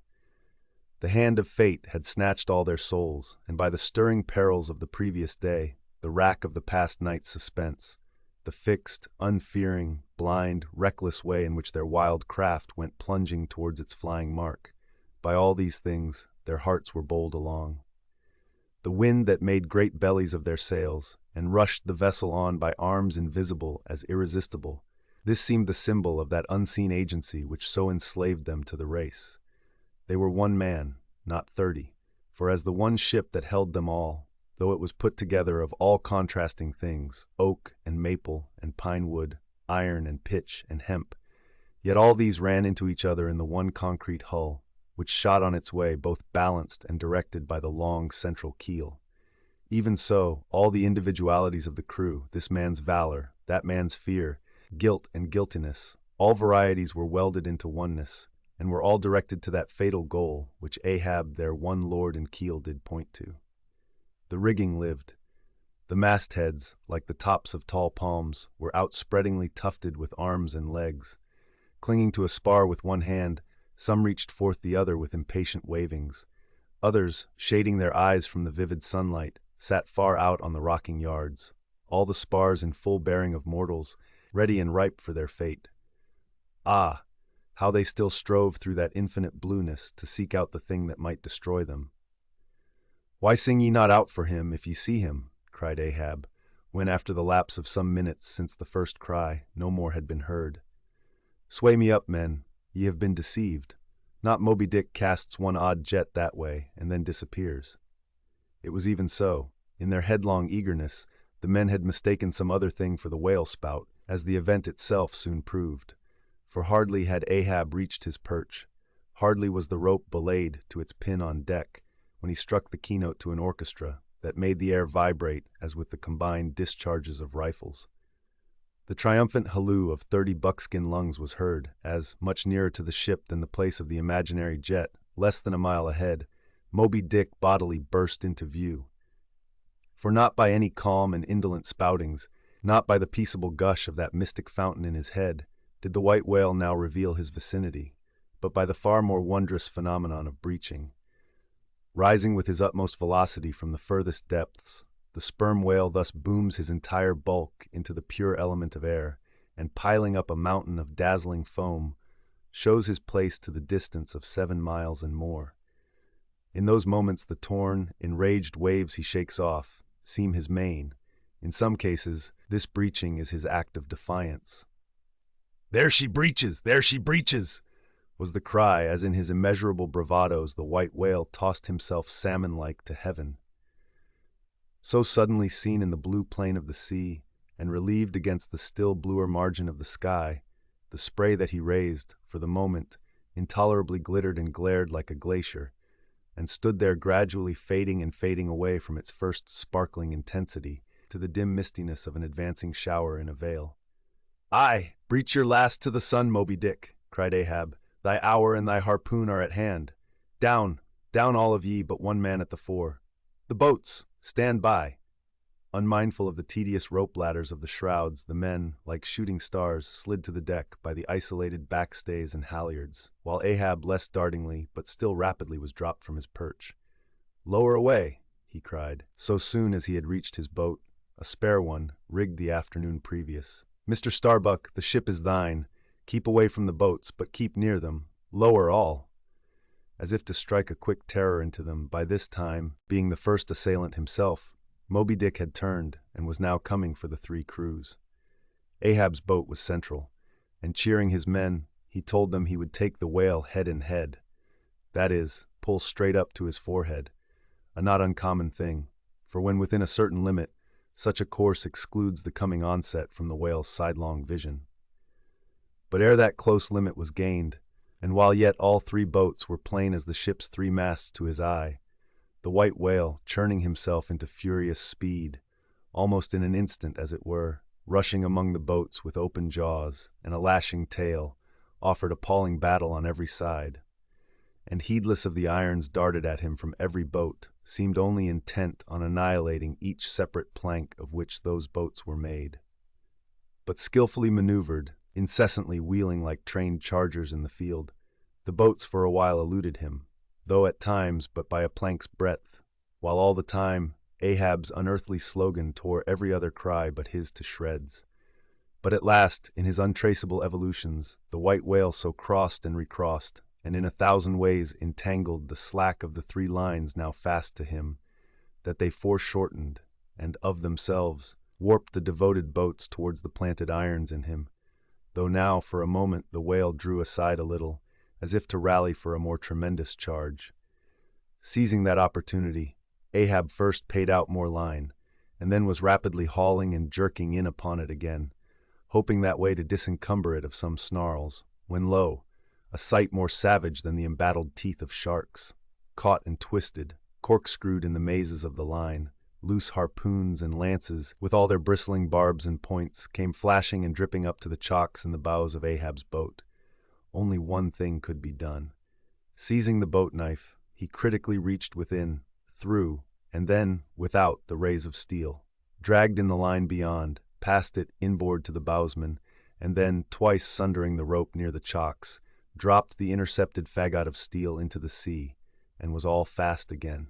The hand of fate had snatched all their souls, and by the stirring perils of the previous day, the rack of the past night's suspense, the fixed, unfearing, blind, reckless way in which their wild craft went plunging towards its flying mark, by all these things their hearts were bowled along. The wind that made great bellies of their sails, and rushed the vessel on by arms invisible as irresistible, this seemed the symbol of that unseen agency which so enslaved them to the race. They were one man, not 30, for as the one ship that held them all, though it was put together of all contrasting things, oak and maple and pine wood, iron and pitch and hemp, Yet all these ran into each other in the one concrete hull, which shot on its way, both balanced and directed by the long central keel. Even so, all the individualities of the crew, this man's valor, that man's fear, guilt and guiltiness, all varieties were welded into oneness, and were all directed to that fatal goal which Ahab, their one lord and keel, did point to. The rigging lived. The mastheads, like the tops of tall palms, were outspreadingly tufted with arms and legs. Clinging to a spar with one hand, some reached forth the other with impatient wavings. Others, shading their eyes from the vivid sunlight, sat far out on the rocking yards, all the spars in full bearing of mortals, ready and ripe for their fate. Ah, how they still strove through that infinite blueness to seek out the thing that might destroy them. "Why sing ye not out for him, if ye see him?" cried Ahab, when, after the lapse of some minutes since the first cry, no more had been heard. "Sway me up, men, ye have been deceived. Not Moby-Dick casts one odd jet that way, and then disappears." It was even so. In their headlong eagerness, the men had mistaken some other thing for the whale spout, as the event itself soon proved. For hardly had Ahab reached his perch, hardly was the rope belayed to its pin on deck, when he struck the keynote to an orchestra that made the air vibrate as with the combined discharges of rifles. The triumphant halloo of 30 buckskin lungs was heard, as, much nearer to the ship than the place of the imaginary jet, less than a mile ahead, Moby-Dick bodily burst into view. For not by any calm and indolent spoutings, not by the peaceable gush of that mystic fountain in his head, did the white whale now reveal his vicinity, but by the far more wondrous phenomenon of breaching. Rising with his utmost velocity from the furthest depths, the sperm whale thus booms his entire bulk into the pure element of air, and piling up a mountain of dazzling foam, shows his place to the distance of 7 miles and more. In those moments the torn, enraged waves he shakes off seem his main. In some cases, this breaching is his act of defiance. "There she breaches! There she breaches!" was the cry, as in his immeasurable bravadoes the white whale tossed himself salmon-like to heaven. So suddenly seen in the blue plain of the sea, and relieved against the still bluer margin of the sky, the spray that he raised, for the moment, intolerably glittered and glared like a glacier, and stood there gradually fading and fading away from its first sparkling intensity to the dim mistiness of an advancing shower in a vale. "Aye, breach your last to the sun, Moby-Dick," cried Ahab. "Thy hour and thy harpoon are at hand. Down, down all of ye but one man at the fore. The boats, stand by." Unmindful of the tedious rope ladders of the shrouds, the men, like shooting stars, slid to the deck by the isolated backstays and halyards, while Ahab less dartingly, but still rapidly, was dropped from his perch. "Lower away," he cried, so soon as he had reached his boat, a spare one, rigged the afternoon previous. "Mr. Starbuck, the ship is thine. Keep away from the boats, but keep near them. Lower all." As if to strike a quick terror into them, by this time, being the first assailant himself, Moby-Dick had turned and was now coming for the 3 crews. Ahab's boat was central, and cheering his men, he told them he would take the whale head and head. That is, pull straight up to his forehead, a not uncommon thing, for when within a certain limit, such a course excludes the coming onset from the whale's sidelong vision. But ere that close limit was gained, and while yet all 3 boats were plain as the ship's 3 masts to his eye, the white whale, churning himself into furious speed, almost in an instant as it were, rushing among the boats with open jaws and a lashing tail, offered appalling battle on every side, and heedless of the irons darted at him from every boat, seemed only intent on annihilating each separate plank of which those boats were made. But skillfully maneuvered, incessantly wheeling like trained chargers in the field, the boats for a while eluded him, though at times but by a plank's breadth, while all the time Ahab's unearthly slogan tore every other cry but his to shreds. But at last, in his untraceable evolutions, the white whale so crossed and recrossed, and in 1,000 ways entangled the slack of the 3 lines now fast to him, that they foreshortened, and, of themselves, warped the devoted boats towards the planted irons in him, though now, for a moment, the whale drew aside a little, as if to rally for a more tremendous charge. Seizing that opportunity, Ahab first paid out more line, and then was rapidly hauling and jerking in upon it again, hoping that way to disencumber it of some snarls, when lo, a sight more savage than the embattled teeth of sharks, caught and twisted, corkscrewed in the mazes of the line, loose harpoons and lances, with all their bristling barbs and points, came flashing and dripping up to the chocks in the bows of Ahab's boat. Only one thing could be done. Seizing the boat knife, he critically reached within, through, and then without the rays of steel, dragged in the line beyond, passed it inboard to the bowsman, and then, twice sundering the rope near the chocks, dropped the intercepted fagot of steel into the sea, and was all fast again.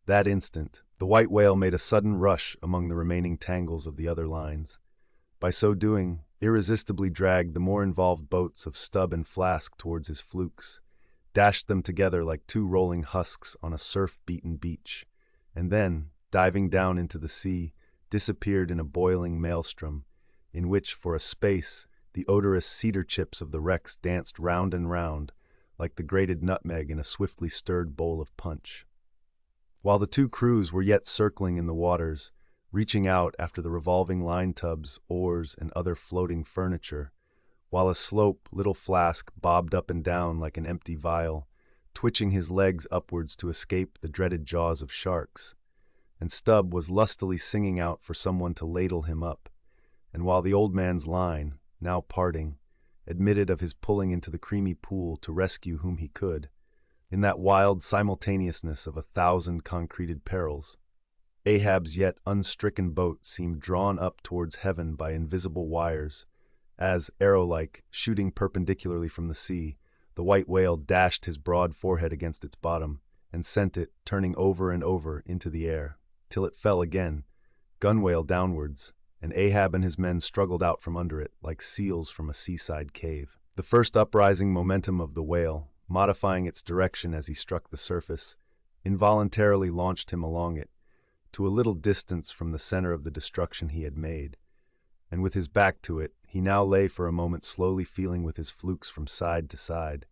That instant, the white whale made a sudden rush among the remaining tangles of the other lines. By so doing, irresistibly dragged the more involved boats of Stubb and Flask towards his flukes, dashed them together like two rolling husks on a surf-beaten beach, and then, diving down into the sea, disappeared in a boiling maelstrom, in which, for a space, the odorous cedar chips of the wrecks danced round and round, like the grated nutmeg in a swiftly stirred bowl of punch. While the two crews were yet circling in the waters, reaching out after the revolving line tubs, oars, and other floating furniture, while a slope little Flask bobbed up and down like an empty vial, twitching his legs upwards to escape the dreaded jaws of sharks, and Stubb was lustily singing out for someone to ladle him up, and while the old man's line, now parting, admitted of his pulling into the creamy pool to rescue whom he could, in that wild simultaneousness of 1,000 concreted perils, Ahab's yet unstricken boat seemed drawn up towards heaven by invisible wires, as, arrow-like, shooting perpendicularly from the sea, the white whale dashed his broad forehead against its bottom, and sent it, turning over and over, into the air, till it fell again, gunwale downwards, and Ahab and his men struggled out from under it, like seals from a seaside cave. The first uprising momentum of the whale, modifying its direction as he struck the surface, involuntarily launched him along it, to a little distance from the center of the destruction he had made, and with his back to it, he now lay for a moment slowly feeling with his flukes from side to side,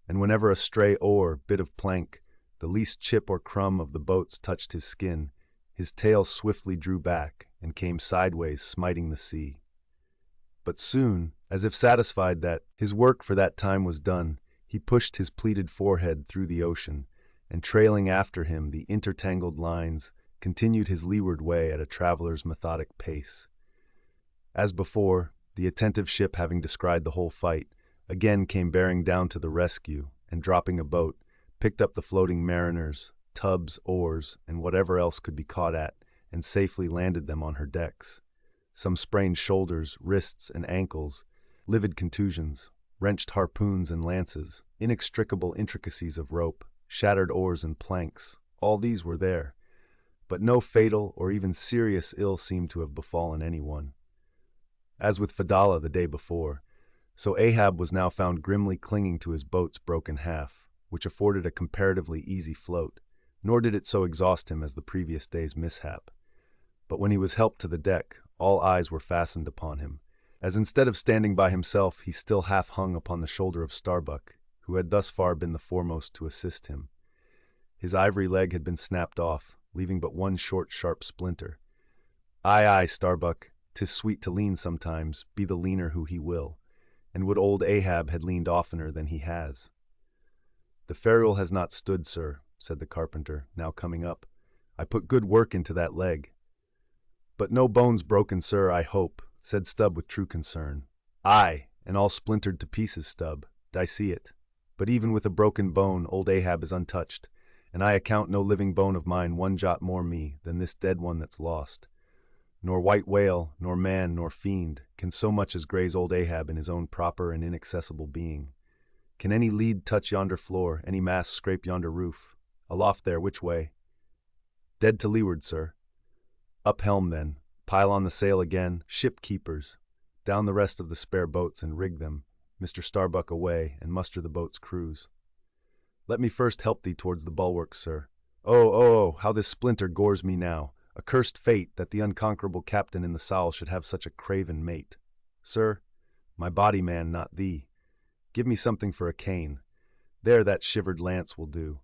and whenever a stray oar, bit of plank, the least chip or crumb of the boats touched his skin, his tail swiftly drew back and came sideways, smiting the sea. But soon, as if satisfied that his work for that time was done, he pushed his pleated forehead through the ocean, and trailing after him the intertangled lines, continued his leeward way at a traveler's methodic pace. As before, the attentive ship, having descried the whole fight, again came bearing down to the rescue, and dropping a boat, picked up the floating mariners, tubs, oars, and whatever else could be caught at, and safely landed them on her decks. Some sprained shoulders, wrists, and ankles, livid contusions, wrenched harpoons and lances, inextricable intricacies of rope, shattered oars and planks, all these were there, but no fatal or even serious ill seemed to have befallen anyone. As with Fedallah the day before, so Ahab was now found grimly clinging to his boat's broken half, which afforded a comparatively easy float, nor did it so exhaust him as the previous day's mishap. But when he was helped to the deck, all eyes were fastened upon him, as instead of standing by himself, he still half hung upon the shoulder of Starbuck, who had thus far been the foremost to assist him. His ivory leg had been snapped off, leaving but one short, sharp splinter. "Aye, aye, Starbuck, 'tis sweet to lean sometimes, be the leaner who he will, and would old Ahab had leaned oftener than he has." "The ferrule has not stood, sir," said the carpenter, now coming up. "I put good work into that leg." "But no bones broken, sir, I hope," said Stubb with true concern. "Aye, and all splintered to pieces, Stubb, I see it. But even with a broken bone, old Ahab is untouched, and I account no living bone of mine one jot more me than this dead one that's lost. Nor white whale, nor man, nor fiend can so much as graze old Ahab in his own proper and inaccessible being. Can any lead touch yonder floor, any mast scrape yonder roof? Aloft there, which way?" "Dead to leeward, sir." "Up helm, then. Pile on the sail again, ship keepers. Down the rest of the spare boats and rig them, Mr. Starbuck away, and muster the boat's crews. Let me first help thee towards the bulwarks, sir. Oh, how this splinter gores me now. Accursed fate that the unconquerable captain in the Saul should have such a craven mate. Sir, my body man, not thee. Give me something for a cane. There, that shivered lance will do.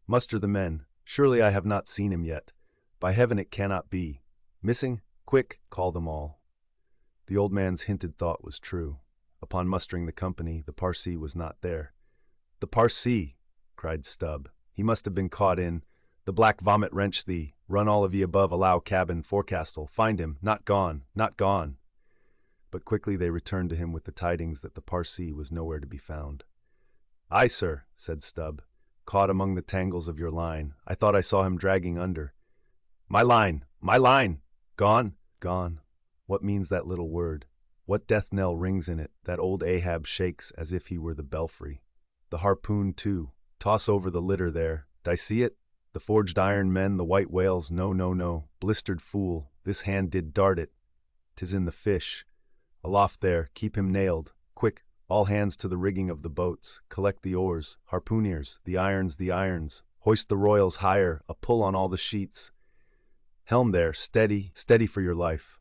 Muster the men. Surely I have not seen him yet. By heaven it cannot be. Missing? Quick, call them all." The old man's hinted thought was true. Upon mustering the company, the Parsee was not there. "The Parsee!" cried Stubb. "He must have been caught in. The black vomit wrench thee. Run all of ye above, allow, cabin, forecastle. Find him. Not gone, not gone." But quickly they returned to him with the tidings that the Parsee was nowhere to be found. "Aye, sir," said Stubb. "Caught among the tangles of your line. I thought I saw him dragging under." My line! My line! Gone? Gone. What means that little word? What death knell rings in it that old Ahab shakes as if he were the belfry? The harpoon, too. Toss over the litter there. D'ye see it? The forged iron men, the white whales, no, no, no. Blistered fool, this hand did dart it. 'Tis in the fish. Aloft there, keep him nailed. Quick, all hands to the rigging of the boats. Collect the oars, harpooneers, the irons. Hoist the royals higher, a pull on all the sheets. Helm there, steady, steady for your life.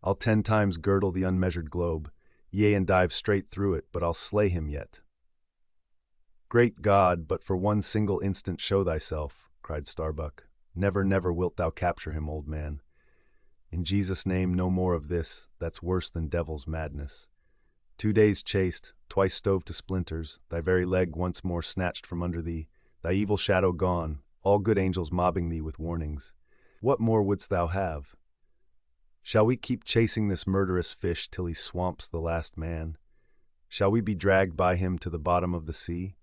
I'll 10 times girdle the unmeasured globe, yea, and dive straight through it, but I'll slay him yet. Great God, but for one single instant show thyself, cried Starbuck. Never, never wilt thou capture him, old man. In Jesus' name, no more of this, that's worse than devil's madness. 2 days chased, twice stove to splinters, thy very leg once more snatched from under thee, thy evil shadow gone, all good angels mobbing thee with warnings. What more wouldst thou have? Shall we keep chasing this murderous fish till he swamps the last man? Shall we be dragged by him to the bottom of the sea?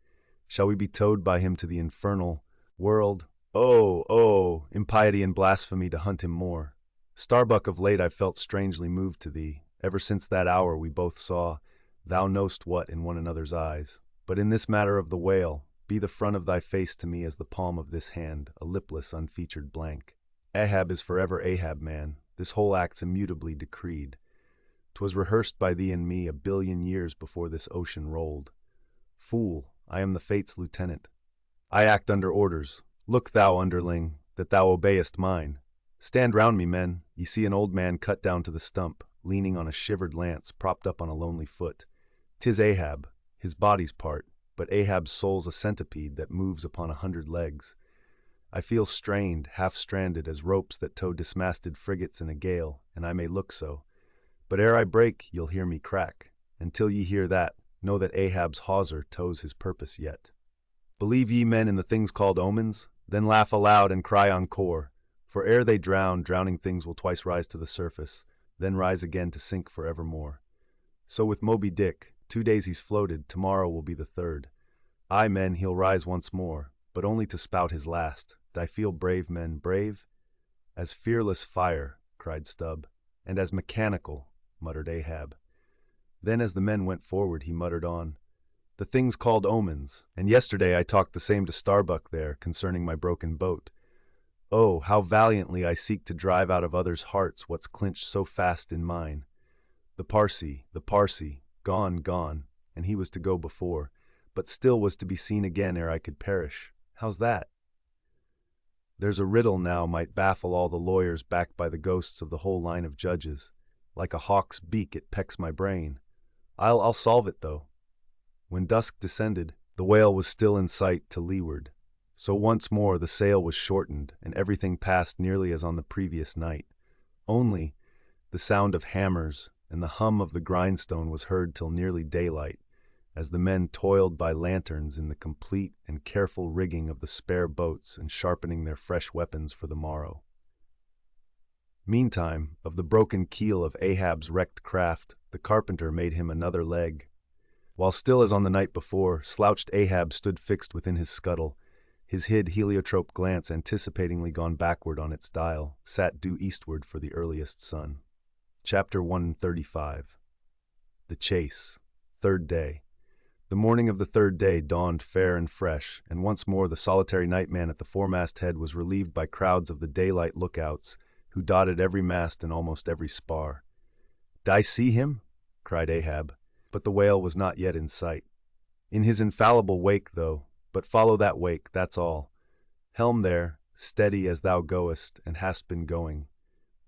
Shall we be towed by him to the infernal world? Oh, oh, impiety and blasphemy to hunt him more. Starbuck, of late I've felt strangely moved to thee, ever since that hour we both saw, thou knowst what in one another's eyes. But in this matter of the whale, be the front of thy face to me as the palm of this hand, a lipless, unfeatured blank. Ahab is forever Ahab, man. This whole act's immutably decreed. 'Twas rehearsed by thee and me a billion years before this ocean rolled. Fool, I am the fate's lieutenant. I act under orders. Look thou, underling, that thou obeyest mine. Stand round me, men. Ye see an old man cut down to the stump, leaning on a shivered lance, propped up on a lonely foot. 'Tis Ahab, his body's part, but Ahab's soul's a centipede that moves upon 100 legs. I feel strained, half-stranded, as ropes that tow dismasted frigates in a gale, and I may look so. But ere I break, you'll hear me crack. And till ye hear that, know that Ahab's hawser tows his purpose yet. Believe ye, men, in the things called omens? Then laugh aloud and cry encore. For ere they drown, drowning things will twice rise to the surface, then rise again to sink forevermore. So with Moby-Dick, 2 days he's floated, tomorrow will be the 3rd. Aye, men, he'll rise once more, but only to spout his last. D'ye feel brave, men, brave? As fearless fire, cried Stubb. And as mechanical, muttered Ahab. Then as the men went forward, he muttered on, the things called omens, and yesterday I talked the same to Starbuck there concerning my broken boat. Oh, how valiantly I seek to drive out of others' hearts what's clinched so fast in mine. The Parsee, gone, gone, and he was to go before, but still was to be seen again ere I could perish. How's that? There's a riddle now might baffle all the lawyers backed by the ghosts of the whole line of judges. Like a hawk's beak it pecks my brain. I'll solve it, though. When dusk descended, the whale was still in sight to leeward. So once more the sail was shortened, and everything passed nearly as on the previous night. Only, the sound of hammers and the hum of the grindstone was heard till nearly daylight, as the men toiled by lanterns in the complete and careful rigging of the spare boats and sharpening their fresh weapons for the morrow. Meantime, of the broken keel of Ahab's wrecked craft, the carpenter made him another leg. While still as on the night before, slouched Ahab stood fixed within his scuttle, his hid heliotrope glance anticipatingly gone backward on its dial, sat due eastward for the earliest sun. Chapter 135. The Chase. 3rd Day. The morning of the 3rd day dawned fair and fresh, and once more the solitary nightman at the foremast head was relieved by crowds of the daylight lookouts, who dotted every mast and almost every spar. "D'ye see him?" cried Ahab, but the whale was not yet in sight. In his infallible wake, though, but follow that wake, that's all. Helm there, steady as thou goest, and hast been going.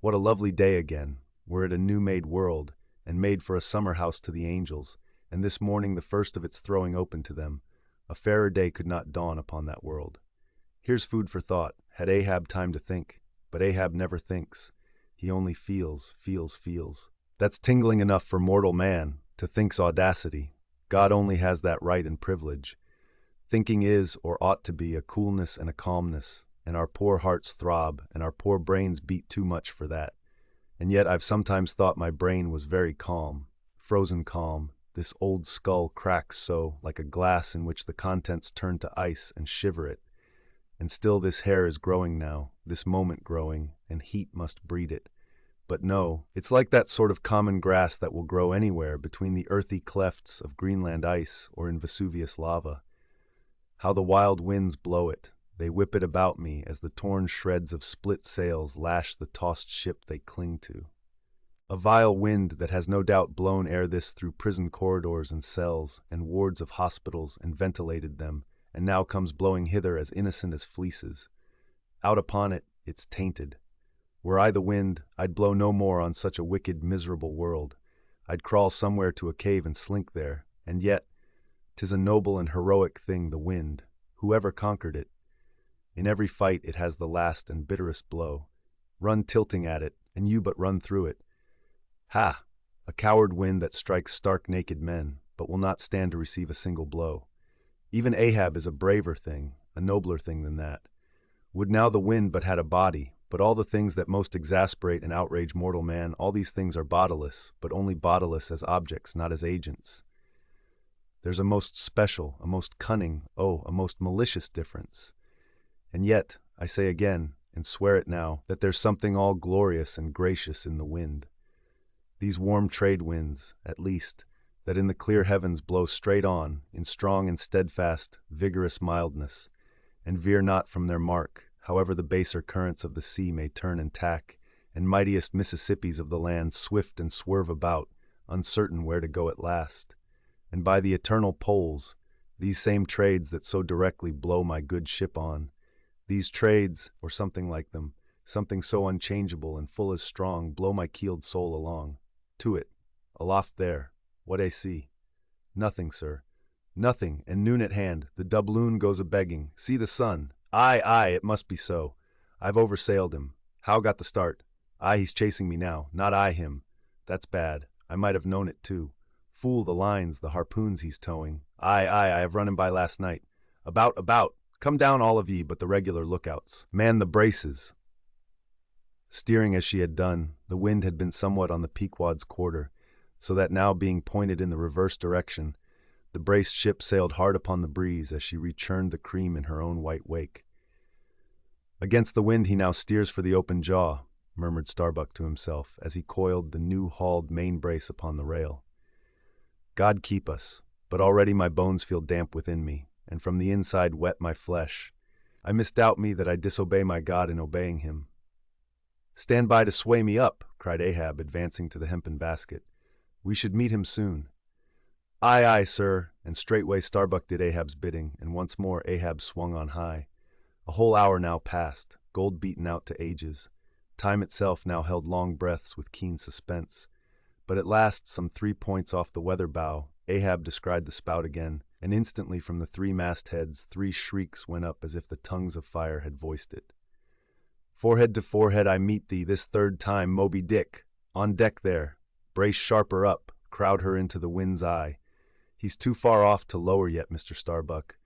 What a lovely day again, were it a new-made world, and made for a summer house to the angels, and this morning the first of its throwing open to them. A fairer day could not dawn upon that world. Here's food for thought, had Ahab time to think, but Ahab never thinks. He only feels. That's tingling enough for mortal man, to think's audacity. God only has that right and privilege. Thinking is, or ought to be, a coolness and a calmness, and our poor hearts throb, and our poor brains beat too much for that. And yet I've sometimes thought my brain was very calm, frozen calm. This old skull cracks so, like a glass in which the contents turn to ice and shiver it. And still this hair is growing now, this moment growing, and heat must breed it. But no, it's like that sort of common grass that will grow anywhere between the earthy clefts of Greenland ice or in Vesuvius lava. How the wild winds blow it. They whip it about me as the torn shreds of split sails lash the tossed ship they cling to. A vile wind that has no doubt blown ere this through prison corridors and cells and wards of hospitals and ventilated them, and now comes blowing hither as innocent as fleeces. Out upon it, it's tainted. Were I the wind, I'd blow no more on such a wicked, miserable world. I'd crawl somewhere to a cave and slink there, and yet, 'tis a noble and heroic thing, the wind, whoever conquered it. In every fight it has the last and bitterest blow. Run tilting at it, and you but run through it. Ha! A coward wind that strikes stark naked men, but will not stand to receive a single blow. Even Ahab is a braver thing, a nobler thing than that. Would now the wind but had a body, but all the things that most exasperate and outrage mortal man, all these things are bodiless, but only bodiless as objects, not as agents. There's a most special, a most cunning, oh, a most malicious difference. And yet, I say again, and swear it now, that there's something all glorious and gracious in the wind. These warm trade winds, at least, that in the clear heavens blow straight on, in strong and steadfast, vigorous mildness, and veer not from their mark, however the baser currents of the sea may turn and tack, and mightiest Mississippis of the land swift and swerve about, uncertain where to go at last. And by the eternal poles, these same trades that so directly blow my good ship on, these trades, or something like them, something so unchangeable and full as strong, blow my keeled soul along. To it, aloft there, what I see. Nothing, sir. Nothing, and noon at hand, the doubloon goes a-begging. See the sun. Aye, it must be so. I've oversailed him. How got the start? Aye, he's chasing me now, not I him. That's bad. I might have known it too. Fool, the lines, the harpoons he's towing. Aye, I have run him by last night. About. Come down all of ye but the regular lookouts. Man the braces. Steering as she had done, the wind had been somewhat on the Pequod's quarter, so that now being pointed in the reverse direction, the braced ship sailed hard upon the breeze as she rechurned the cream in her own white wake. Against the wind he now steers for the open jaw, murmured Starbuck to himself as he coiled the new-hauled main brace upon the rail. God keep us, but already my bones feel damp within me, and from the inside wet my flesh. I misdoubt me that I disobey my God in obeying him. Stand by to sway me up, cried Ahab, advancing to the hempen basket. We should meet him soon. Aye, sir, and straightway Starbuck did Ahab's bidding, and once more Ahab swung on high. A whole hour now passed, gold beaten out to ages. Time itself now held long breaths with keen suspense. But at last, some 3 points off the weather bow, Ahab descried the spout again, and instantly from the 3 mastheads 3 shrieks went up as if the tongues of fire had voiced it. Forehead to forehead I meet thee this third time, Moby-Dick. On deck there. Brace sharper up, crowd her into the wind's eye. He's too far off to lower yet, Mr. Starbuck.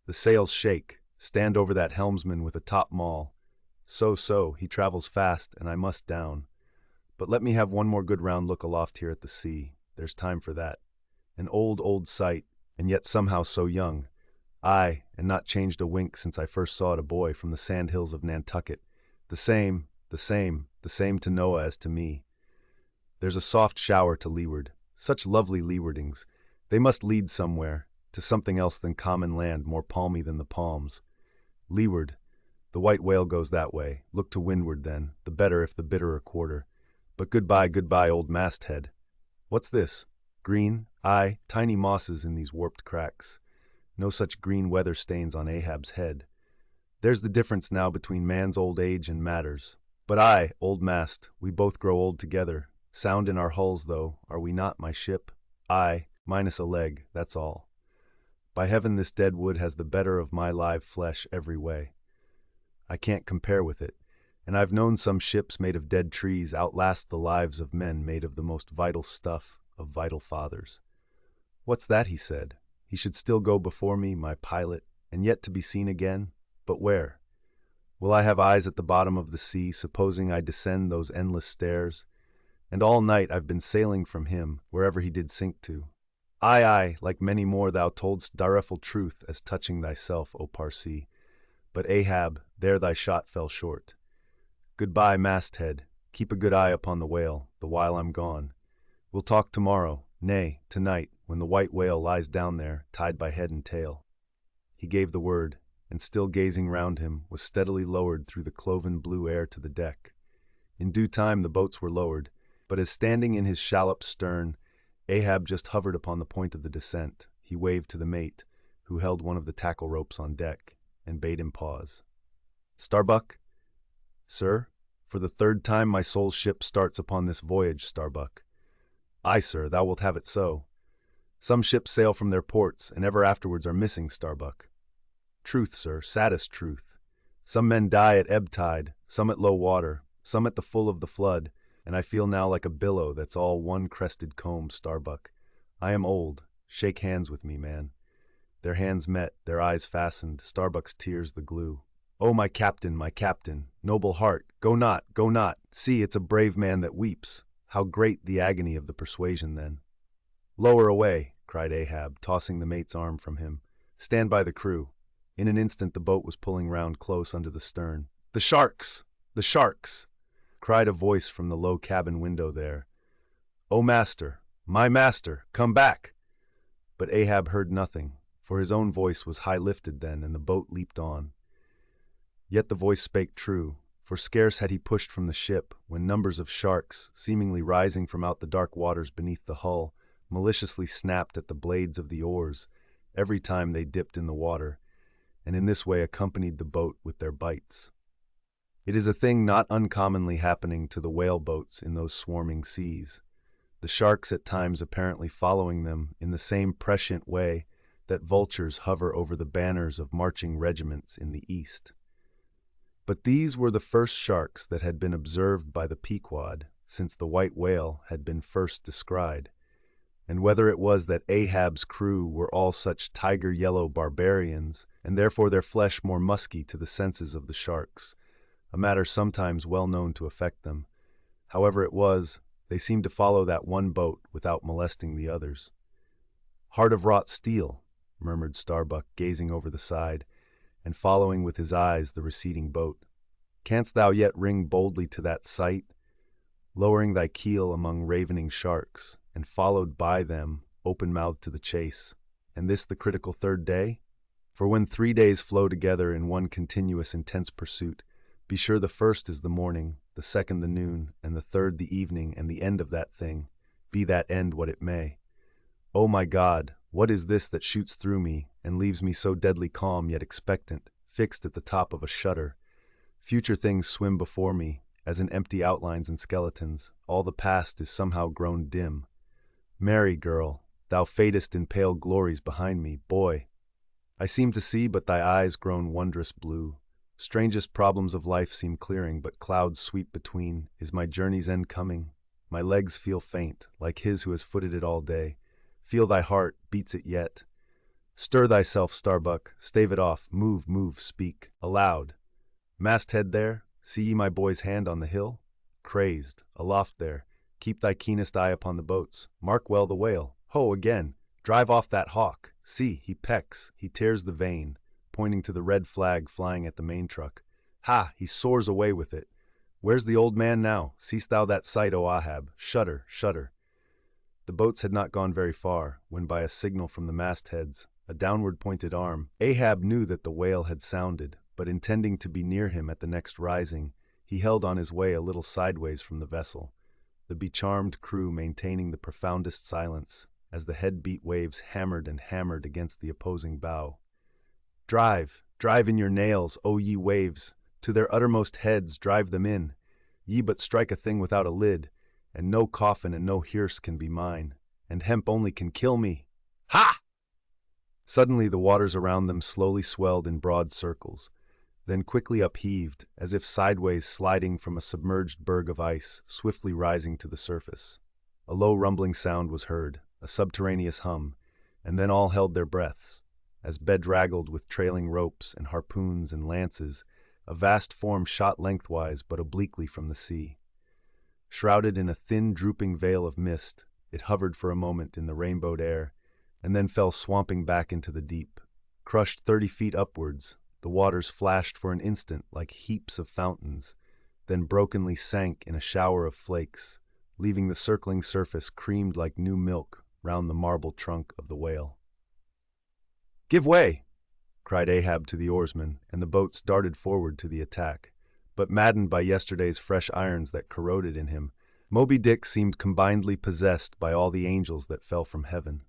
The sails shake. Stand over that helmsman with a top maul. So, he travels fast, and I must down. But let me have one more good round look aloft here at the sea. There's time for that. An old sight, and yet somehow so young. Aye, and not changed a wink since I first saw it a boy from the sand hills of Nantucket. The same to Noah as to me. There's a soft shower to leeward. Such lovely leewardings. They must lead somewhere, to something else than common land more palmy than the palms. Leeward. The white whale goes that way. Look to windward then, the better if the bitterer quarter. But goodbye, old masthead. What's this? Green? Aye, tiny mosses in these warped cracks. No such green weather stains on Ahab's head. There's the difference now between man's old age and matters. But aye, old mast, we both grow old together. Sound in our hulls, though, are we not, my ship? Aye, minus a leg, that's all. By heaven, this dead wood has the better of my live flesh every way. I can't compare with it, and I've known some ships made of dead trees outlast the lives of men made of the most vital stuff of vital fathers. "What's that?" he said. "He should still go before me, my pilot, and yet to be seen again? But where? Will I have eyes at the bottom of the sea, supposing I descend those endless stairs? And all night I've been sailing from him, wherever he did sink to. Aye, like many more thou toldst direful truth as touching thyself, O Parsee. But Ahab, there thy shot fell short. Goodbye, masthead. Keep a good eye upon the whale, the while I'm gone. We'll talk tomorrow, nay, tonight, when the white whale lies down there, tied by head and tail." He gave the word, and still gazing round him, was steadily lowered through the cloven blue air to the deck. In due time the boats were lowered, but as standing in his shallop's stern, Ahab just hovered upon the point of the descent, he waved to the mate, who held one of the tackle ropes on deck, and bade him pause. "Starbuck?" "Sir, for the third time my soul's ship starts upon this voyage, Starbuck." "Aye, sir, thou wilt have it so. Some ships sail from their ports, and ever afterwards are missing, Starbuck." "Truth, sir, saddest truth. Some men die at ebb tide, some at low water, some at the full of the flood, and I feel now like a billow that's all one crested comb, Starbuck. I am old. Shake hands with me, man." Their hands met, their eyes fastened, Starbuck's tears the glue. "Oh, my captain, noble heart, go not, go not. See, it's a brave man that weeps. How great the agony of the persuasion then." "Lower away," cried Ahab, tossing the mate's arm from him. "Stand by the crew." In an instant the boat was pulling round close under the stern. "The sharks! The sharks!" cried a voice from the low cabin window there. "Oh, master, my master, come back!" But Ahab heard nothing, for his own voice was high lifted then, and the boat leaped on. Yet the voice spake true, for scarce had he pushed from the ship, when numbers of sharks, seemingly rising from out the dark waters beneath the hull, maliciously snapped at the blades of the oars every time they dipped in the water, and in this way accompanied the boat with their bites. It is a thing not uncommonly happening to the whale boats in those swarming seas, the sharks at times apparently following them in the same prescient way that vultures hover over the banners of marching regiments in the east. But these were the first sharks that had been observed by the Pequod since the white whale had been first descried, and whether it was that Ahab's crew were all such tiger-yellow barbarians, and therefore their flesh more musky to the senses of the sharks, a matter sometimes well known to affect them. However it was, they seemed to follow that one boat without molesting the others. "Heart of wrought steel," murmured Starbuck, gazing over the side, and following with his eyes the receding boat. "Canst thou yet ring boldly to that sight, lowering thy keel among ravening sharks, and followed by them, open-mouthed to the chase, and this the critical third day? For when 3 days flow together in one continuous intense pursuit, be sure the first is the morning, the second the noon, and the third the evening, and the end of that thing, be that end what it may. Oh my God, what is this that shoots through me, and leaves me so deadly calm yet expectant, fixed at the top of a shutter? Future things swim before me, as in empty outlines and skeletons, all the past is somehow grown dim. Mary, girl, thou fadest in pale glories behind me, boy. I seem to see but thy eyes grown wondrous blue. Strangest problems of life seem clearing, but clouds sweep between. Is my journey's end coming? My legs feel faint, like his who has footed it all day. Feel thy heart, beats it yet. Stir thyself, Starbuck, stave it off, move, speak, aloud. Masthead there, see ye my boy's hand on the hill? Crazed, aloft there, keep thy keenest eye upon the boats, mark well the whale. Ho, again, drive off that hawk. See, he pecks, he tears the vane, pointing to the red flag flying at the main truck. Ha, he soars away with it. Where's the old man now? Seest thou that sight, O Ahab? Shudder, shudder. The boats had not gone very far, when by a signal from the mastheads, a downward-pointed arm, Ahab knew that the whale had sounded, but intending to be near him at the next rising, he held on his way a little sideways from the vessel, the becharmed crew maintaining the profoundest silence, as the head-beat waves hammered and hammered against the opposing bow. Drive, drive in your nails, O ye waves, to their uttermost heads drive them in. Ye but strike a thing without a lid, and no coffin and no hearse can be mine, and hemp only can kill me. Ha! Suddenly the waters around them slowly swelled in broad circles, then quickly upheaved, as if sideways sliding from a submerged berg of ice, swiftly rising to the surface. A low rumbling sound was heard, a subterraneous hum, and then all held their breaths, as bedraggled with trailing ropes and harpoons and lances, a vast form shot lengthwise but obliquely from the sea. Shrouded in a thin, drooping veil of mist, it hovered for a moment in the rainbowed air, and then fell swamping back into the deep. Crushed 30 feet upwards, the waters flashed for an instant like heaps of fountains, then brokenly sank in a shower of flakes, leaving the circling surface creamed like new milk round the marble trunk of the whale. "Give way!" cried Ahab to the oarsmen, and the boats darted forward to the attack. But maddened by yesterday's fresh irons that corroded in him, Moby-Dick seemed combinedly possessed by all the angels that fell from heaven.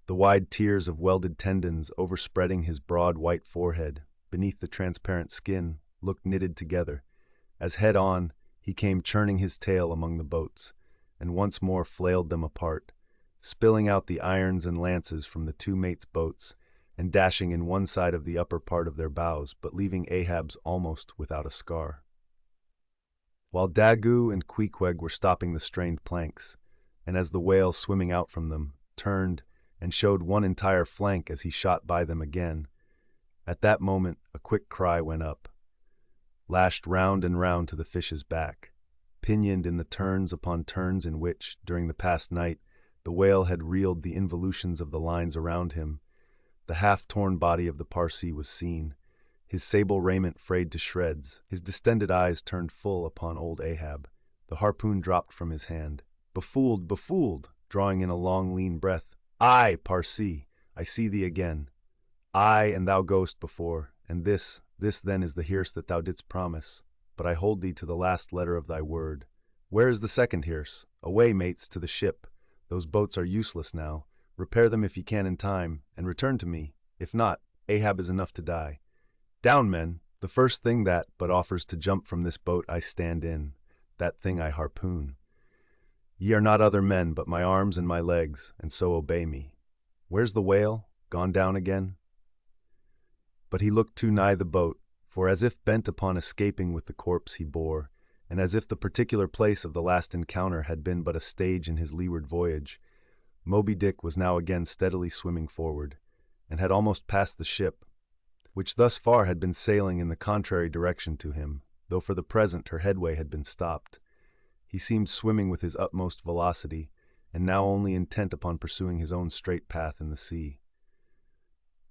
The wide tiers of welded tendons overspreading his broad white forehead, beneath the transparent skin, looked knitted together, as head-on he came churning his tail among the boats, and once more flailed them apart, spilling out the irons and lances from the two mates' boats, and dashing in one side of the upper part of their bows, but leaving Ahab's almost without a scar. While Daggoo and Queequeg were stopping the strained planks, and as the whale swimming out from them, turned and showed one entire flank as he shot by them again, at that moment a quick cry went up. Lashed round and round to the fish's back, pinioned in the turns upon turns in which, during the past night, the whale had reeled the involutions of the lines around him, the half-torn body of the Parsee was seen, his sable raiment frayed to shreds, his distended eyes turned full upon old Ahab. The harpoon dropped from his hand. "Befooled, befooled!" drawing in a long, lean breath. "Aye, Parsee, I see thee again. Aye, and thou goest before, and this then is the hearse that thou didst promise. But I hold thee to the last letter of thy word. Where is the second hearse? Away, mates, to the ship. Those boats are useless now. Repair them if ye can in time, and return to me. If not, Ahab is enough to die. Down, men! The first thing that but offers to jump from this boat I stand in, that thing I harpoon. Ye are not other men, but my arms and my legs, and so obey me. Where's the whale? Gone down again?" But he looked too nigh the boat, for as if bent upon escaping with the corpse he bore, and as if the particular place of the last encounter had been but a stage in his leeward voyage, Moby-Dick was now again steadily swimming forward, and had almost passed the ship, which thus far had been sailing in the contrary direction to him, though for the present her headway had been stopped. He seemed swimming with his utmost velocity, and now only intent upon pursuing his own straight path in the sea.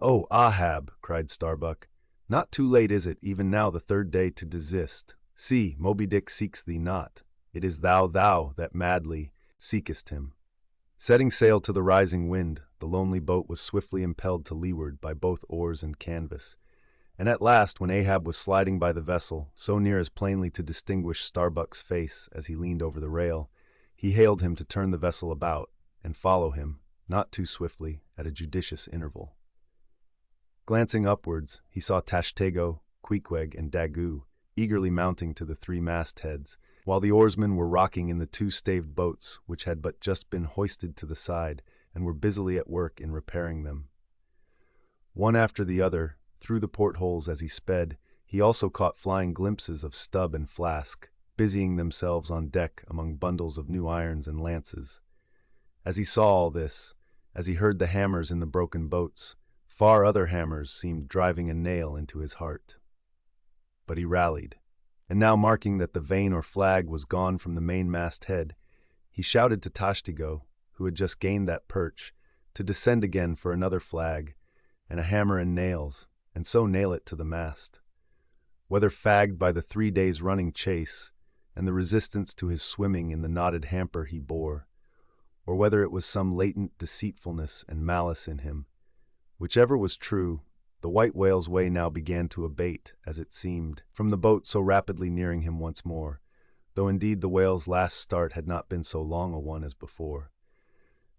"Oh, Ahab!" cried Starbuck, "not too late is it, even now the third day, to desist. See, Moby-Dick seeks thee not. It is thou that madly seekest him." Setting sail to the rising wind, the lonely boat was swiftly impelled to leeward by both oars and canvas, and at last, when Ahab was sliding by the vessel, so near as plainly to distinguish Starbuck's face as he leaned over the rail, he hailed him to turn the vessel about, and follow him, not too swiftly, at a judicious interval. Glancing upwards, he saw Tashtego, Queequeg, and Daggoo eagerly mounting to the three mastheads, while the oarsmen were rocking in the two staved boats which had but just been hoisted to the side and were busily at work in repairing them. One after the other, through the portholes as he sped, he also caught flying glimpses of Stubb and Flask, busying themselves on deck among bundles of new irons and lances. As he saw all this, as he heard the hammers in the broken boats, far other hammers seemed driving a nail into his heart. But he rallied, and now marking that the vane or flag was gone from the mainmast head, he shouted to Tashtego, who had just gained that perch, to descend again for another flag, and a hammer and nails, and so nail it to the mast. Whether fagged by the 3 days' running chase, and the resistance to his swimming in the knotted hamper he bore, or whether it was some latent deceitfulness and malice in him, whichever was true, the white whale's way now began to abate, as it seemed, from the boat so rapidly nearing him once more, though indeed the whale's last start had not been so long a one as before.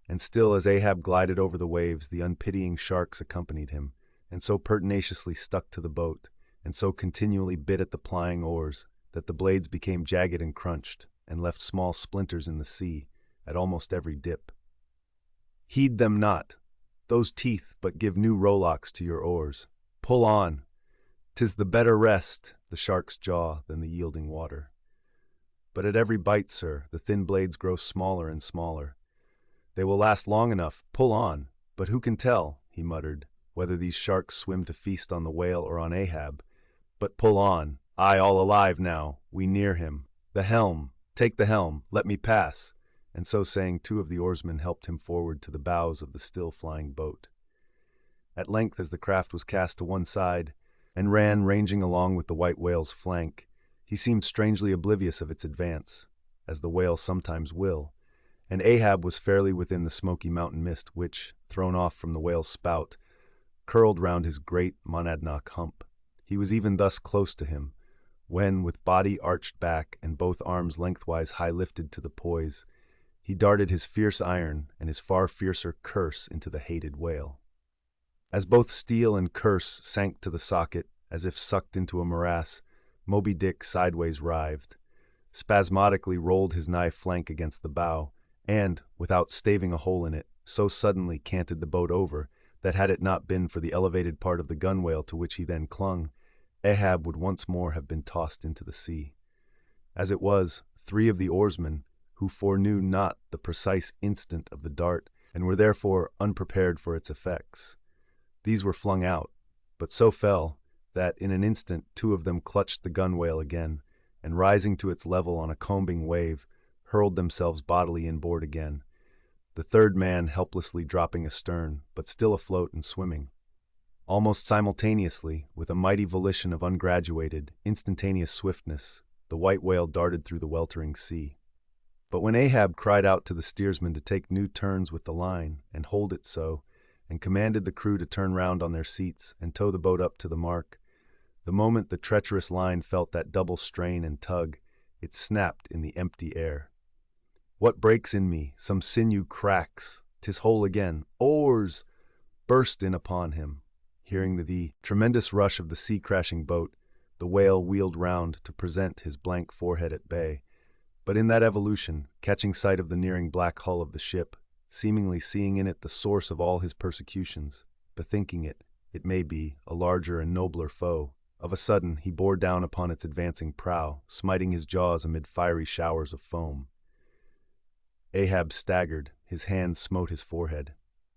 And still as Ahab glided over the waves, the unpitying sharks accompanied him, and so pertinaciously stuck to the boat, and so continually bit at the plying oars, that the blades became jagged and crunched, and left small splinters in the sea, at almost every dip. "Heed them not. Those teeth but give new rowlocks to your oars. Pull on. 'Tis the better rest, the shark's jaw, than the yielding water. But at every bite, sir, the thin blades grow smaller and smaller. They will last long enough. Pull on. But who can tell, he muttered, whether these sharks swim to feast on the whale or on Ahab? But pull on. Aye, all alive now. We near him. The helm! Take the helm! Let me pass! And so saying, two of the oarsmen helped him forward to the bows of the still flying boat. At length, as the craft was cast to one side, and ran ranging along with the white whale's flank, he seemed strangely oblivious of its advance, as the whale sometimes will, and Ahab was fairly within the smoky mountain mist which, thrown off from the whale's spout, curled round his great monadnock hump. He was even thus close to him, when, with body arched back and both arms lengthwise high lifted to the poise, he darted his fierce iron and his far fiercer curse into the hated whale. As both steel and curse sank to the socket, as if sucked into a morass, Moby-Dick sideways writhed, spasmodically rolled his nigh flank against the bow, and, without staving a hole in it, so suddenly canted the boat over, that had it not been for the elevated part of the gunwale to which he then clung, Ahab would once more have been tossed into the sea. As it was, three of the oarsmen, who foreknew not the precise instant of the dart, and were therefore unprepared for its effects, these were flung out, but so fell, that in an instant two of them clutched the gunwale again, and rising to its level on a combing wave, hurled themselves bodily inboard again, the third man helplessly dropping astern, but still afloat and swimming. Almost simultaneously, with a mighty volition of ungraduated, instantaneous swiftness, the white whale darted through the weltering sea. But when Ahab cried out to the steersman to take new turns with the line, and hold it so, and commanded the crew to turn round on their seats and tow the boat up to the mark, the moment the treacherous line felt that double strain and tug, it snapped in the empty air. What breaks in me? Some sinew cracks. 'Tis whole again. Oars! Burst in upon him. Hearing the tremendous rush of the sea-crashing boat, the whale wheeled round to present his blank forehead at bay. But in that evolution, catching sight of the nearing black hull of the ship, seemingly seeing in it the source of all his persecutions, bethinking it may be, a larger and nobler foe, of a sudden he bore down upon its advancing prow, smiting his jaws amid fiery showers of foam. Ahab staggered, his hands smote his forehead.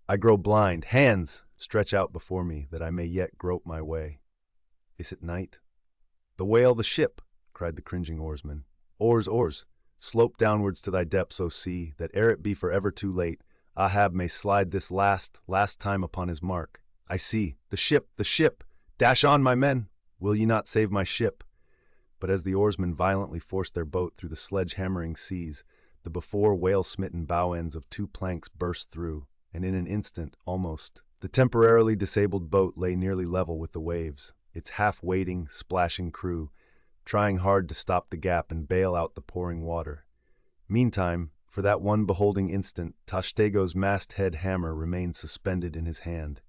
I grow blind. Hands! Stretch out before me, that I may yet grope my way. Is it night? The whale, the ship! Cried the cringing oarsman. Oars, oars! Slope downwards to thy depths, O sea, that ere it be forever too late, Ahab may slide this last time upon his mark. I see! The ship! The ship! Dash on, my men! Will ye not save my ship? But as the oarsmen violently forced their boat through the sledge-hammering seas, the before whale-smitten bow ends of two planks burst through, and in an instant, almost, the temporarily disabled boat lay nearly level with the waves, its half-wading, splashing crew, trying hard to stop the gap and bail out the pouring water. Meantime, for that one beholding instant, Tashtego's masthead hammer remained suspended in his hand,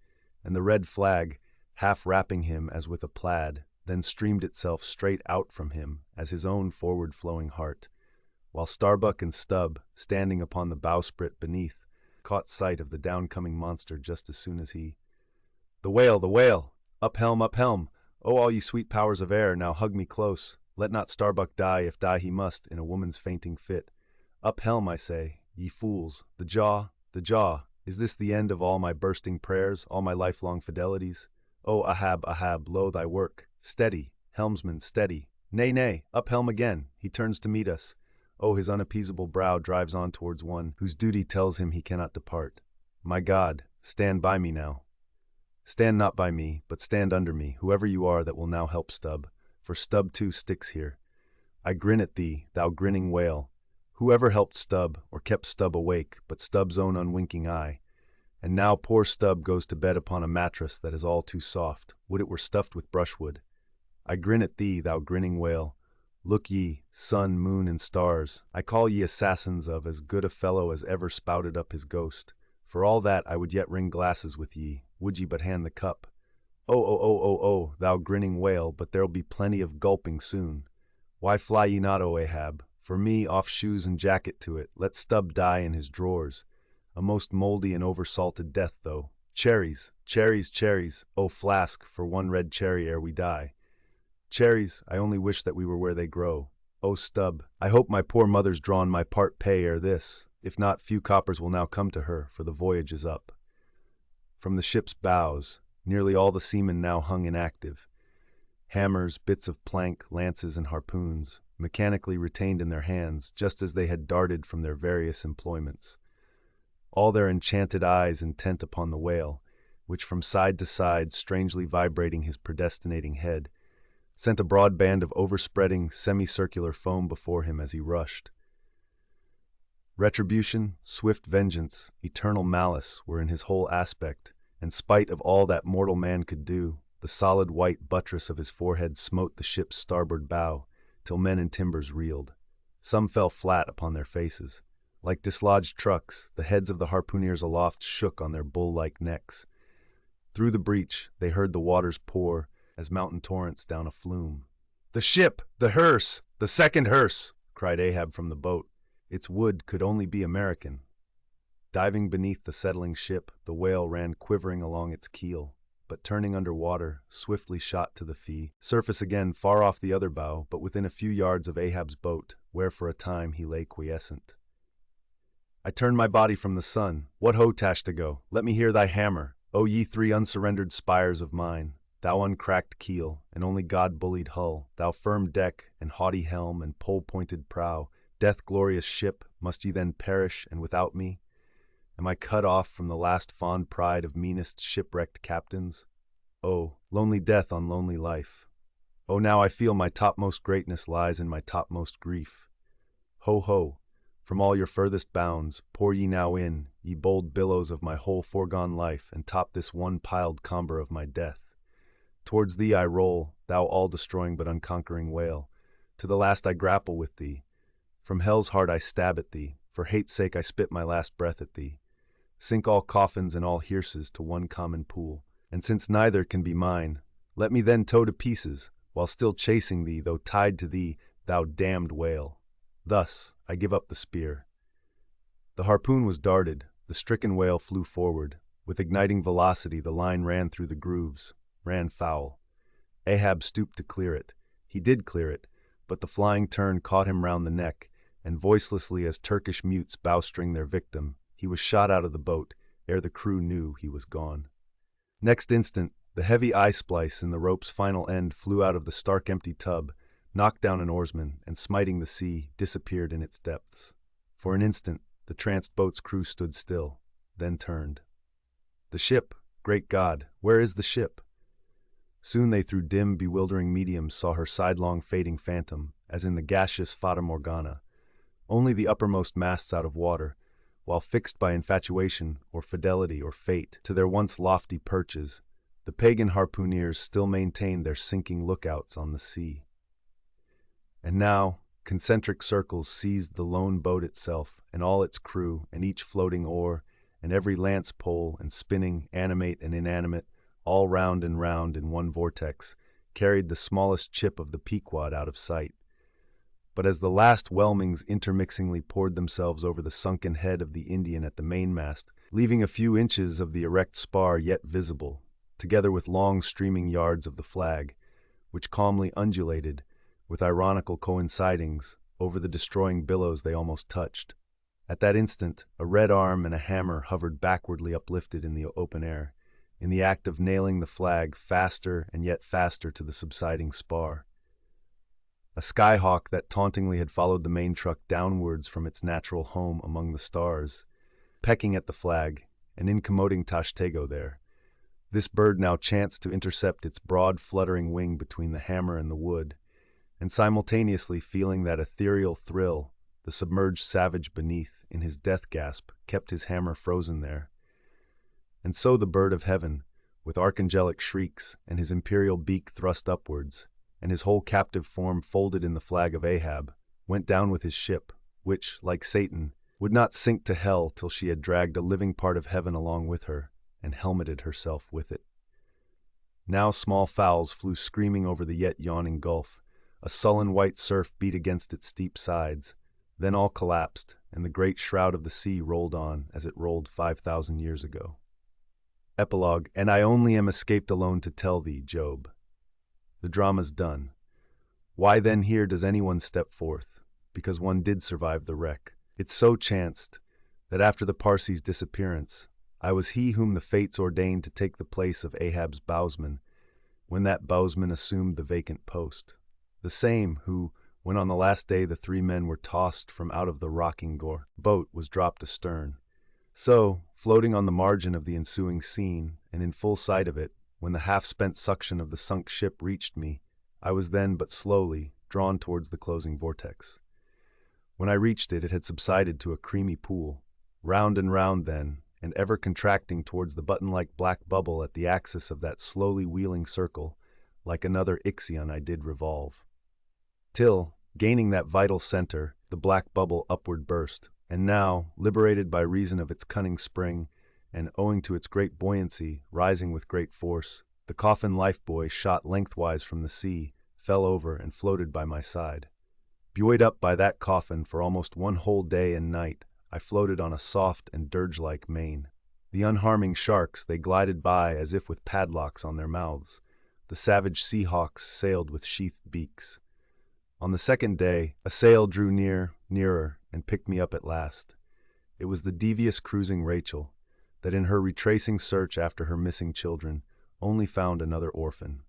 and the red flag, half wrapping him as with a plaid, then streamed itself straight out from him as his own forward-flowing heart, while Starbuck and Stubb, standing upon the bowsprit beneath, caught sight of the downcoming monster just as soon as he. The whale! The whale! Up helm! Up helm! Oh, all ye sweet powers of air, now hug me close. Let not Starbuck die, if die he must, in a woman's fainting fit. Up helm, I say, ye fools! The jaw! The jaw! Is this the end of all my bursting prayers, all my lifelong fidelities? O Ahab, Ahab, lo thy work! Steady! Helmsman, steady! Nay, nay! Up helm again! He turns to meet us. Oh, his unappeasable brow drives on towards one whose duty tells him he cannot depart. My God, stand by me now. Stand not by me, but stand under me, whoever you are that will now help Stubb, for Stubb too sticks here. I grin at thee, thou grinning whale. Whoever helped Stubb, or kept Stubb awake, but Stubb's own unwinking eye? And now poor Stubb goes to bed upon a mattress that is all too soft, would it were stuffed with brushwood. I grin at thee, thou grinning whale. Look ye, sun, moon, and stars, I call ye assassins of as good a fellow as ever spouted up his ghost. For all that I would yet ring glasses with ye, would ye but hand the cup. Oh, thou grinning whale, but there'll be plenty of gulping soon. Why fly ye not, O Ahab? For me, off shoes and jacket to it, let Stubb die in his drawers. A most mouldy and over-salted death, though. Cherries, cherries, cherries, O flask, for one red cherry ere we die. Cherries, I only wish that we were where they grow. O Stubb, I hope my poor mother's drawn my part pay ere this. If not, few coppers will now come to her, for the voyage is up. From the ship's bows, nearly all the seamen now hung inactive. Hammers, bits of plank, lances, and harpoons, mechanically retained in their hands, just as they had darted from their various employments. All their enchanted eyes intent upon the whale, which from side to side, strangely vibrating his predestinating head, sent a broad band of overspreading, semicircular foam before him as he rushed. Retribution, swift vengeance, eternal malice were in his whole aspect, and spite of all that mortal man could do, the solid white buttress of his forehead smote the ship's starboard bow, till men and timbers reeled. Some fell flat upon their faces. Like dislodged trucks, the heads of the harpooneers aloft shook on their bull-like necks. Through the breach they heard the waters pour, as mountain torrents down a flume. "The ship! The hearse! The second hearse!" cried Ahab from the boat. Its wood could only be American. Diving beneath the settling ship, the whale ran quivering along its keel, but turning under water, swiftly shot to the fee, surface again far off the other bow, but within a few yards of Ahab's boat, where for a time he lay quiescent. I turned my body from the sun. What ho, Tashtago? Let me hear thy hammer, O ye three unsurrendered spires of mine, thou uncracked keel, and only God-bullied hull, thou firm deck, and haughty helm, and pole-pointed prow, death-glorious ship, must ye then perish, and without me? Am I cut off from the last fond pride of meanest shipwrecked captains? Oh, lonely death on lonely life! Oh, now I feel my topmost greatness lies in my topmost grief. Ho, ho! From all your furthest bounds, pour ye now in, ye bold billows of my whole foregone life, and top this one piled comber of my death. Towards thee I roll, thou all-destroying but unconquering whale. To the last I grapple with thee. From hell's heart I stab at thee, for hate's sake I spit my last breath at thee. Sink all coffins and all hearses to one common pool, and since neither can be mine, let me then tow to pieces, while still chasing thee, though tied to thee, thou damned whale. Thus I give up the spear. The harpoon was darted, the stricken whale flew forward. With igniting velocity the line ran through the grooves, ran foul. Ahab stooped to clear it. He did clear it, but the flying turn caught him round the neck, and voicelessly as Turkish mutes bowstring their victim, he was shot out of the boat, ere the crew knew he was gone. Next instant, the heavy eye-splice in the rope's final end flew out of the stark empty tub, knocked down an oarsman, and smiting the sea, disappeared in its depths. For an instant, the tranced boat's crew stood still, then turned. The ship! Great God, where is the ship? Soon they through dim, bewildering mediums saw her sidelong fading phantom, as in the gaseous Fata Morgana, only the uppermost masts out of water, while fixed by infatuation, or fidelity, or fate, to their once lofty perches, the pagan harpooneers still maintained their sinking lookouts on the sea. And now, concentric circles seized the lone boat itself, and all its crew, and each floating oar, and every lance pole, and spinning, animate and inanimate, all round and round in one vortex, carried the smallest chip of the Pequod out of sight. But as the last whelmings intermixingly poured themselves over the sunken head of the Indian at the mainmast, leaving a few inches of the erect spar yet visible, together with long streaming yards of the flag, which calmly undulated, with ironical coincidings, over the destroying billows they almost touched. At that instant, a red arm and a hammer hovered backwardly uplifted in the open air, in the act of nailing the flag faster and yet faster to the subsiding spar. A skyhawk that tauntingly had followed the main truck downwards from its natural home among the stars, pecking at the flag and incommoding Tashtego there. This bird now chanced to intercept its broad fluttering wing between the hammer and the wood, and simultaneously feeling that ethereal thrill, the submerged savage beneath, in his death gasp, kept his hammer frozen there. And so the bird of heaven, with archangelic shrieks, and his imperial beak thrust upwards, and his whole captive form folded in the flag of Ahab, went down with his ship, which, like Satan, would not sink to hell till she had dragged a living part of heaven along with her, and helmeted herself with it. Now small fowls flew screaming over the yet yawning gulf. A sullen white surf beat against its steep sides. Then all collapsed, and the great shroud of the sea rolled on as it rolled 5,000 years ago. Epilogue, and I only am escaped alone to tell thee, Job. The drama's done. Why then here does anyone step forth? Because one did survive the wreck. It so chanced that after the Parsi's disappearance, I was he whom the fates ordained to take the place of Ahab's bowsman, when that bowsman assumed the vacant post. The same who, when on the last day the three men were tossed from out of the rocking boat, was dropped astern. So, floating on the margin of the ensuing scene, and in full sight of it, when the half-spent suction of the sunk ship reached me, I was then but slowly drawn towards the closing vortex. When I reached it, it had subsided to a creamy pool, round and round then, and ever contracting towards the button-like black bubble at the axis of that slowly wheeling circle, like another Ixion I did revolve. Till, gaining that vital center, the black bubble upward burst, and now, liberated by reason of its cunning spring, and owing to its great buoyancy, rising with great force, the coffin lifebuoy shot lengthwise from the sea, fell over, and floated by my side. Buoyed up by that coffin for almost one whole day and night, I floated on a soft and dirge-like main. The unharming sharks, they glided by as if with padlocks on their mouths. The savage sea hawks sailed with sheathed beaks. On the second day, a sail drew nearer, and picked me up at last. It was the devious cruising Rachel, that in her retracing search after her missing children, only found another orphan.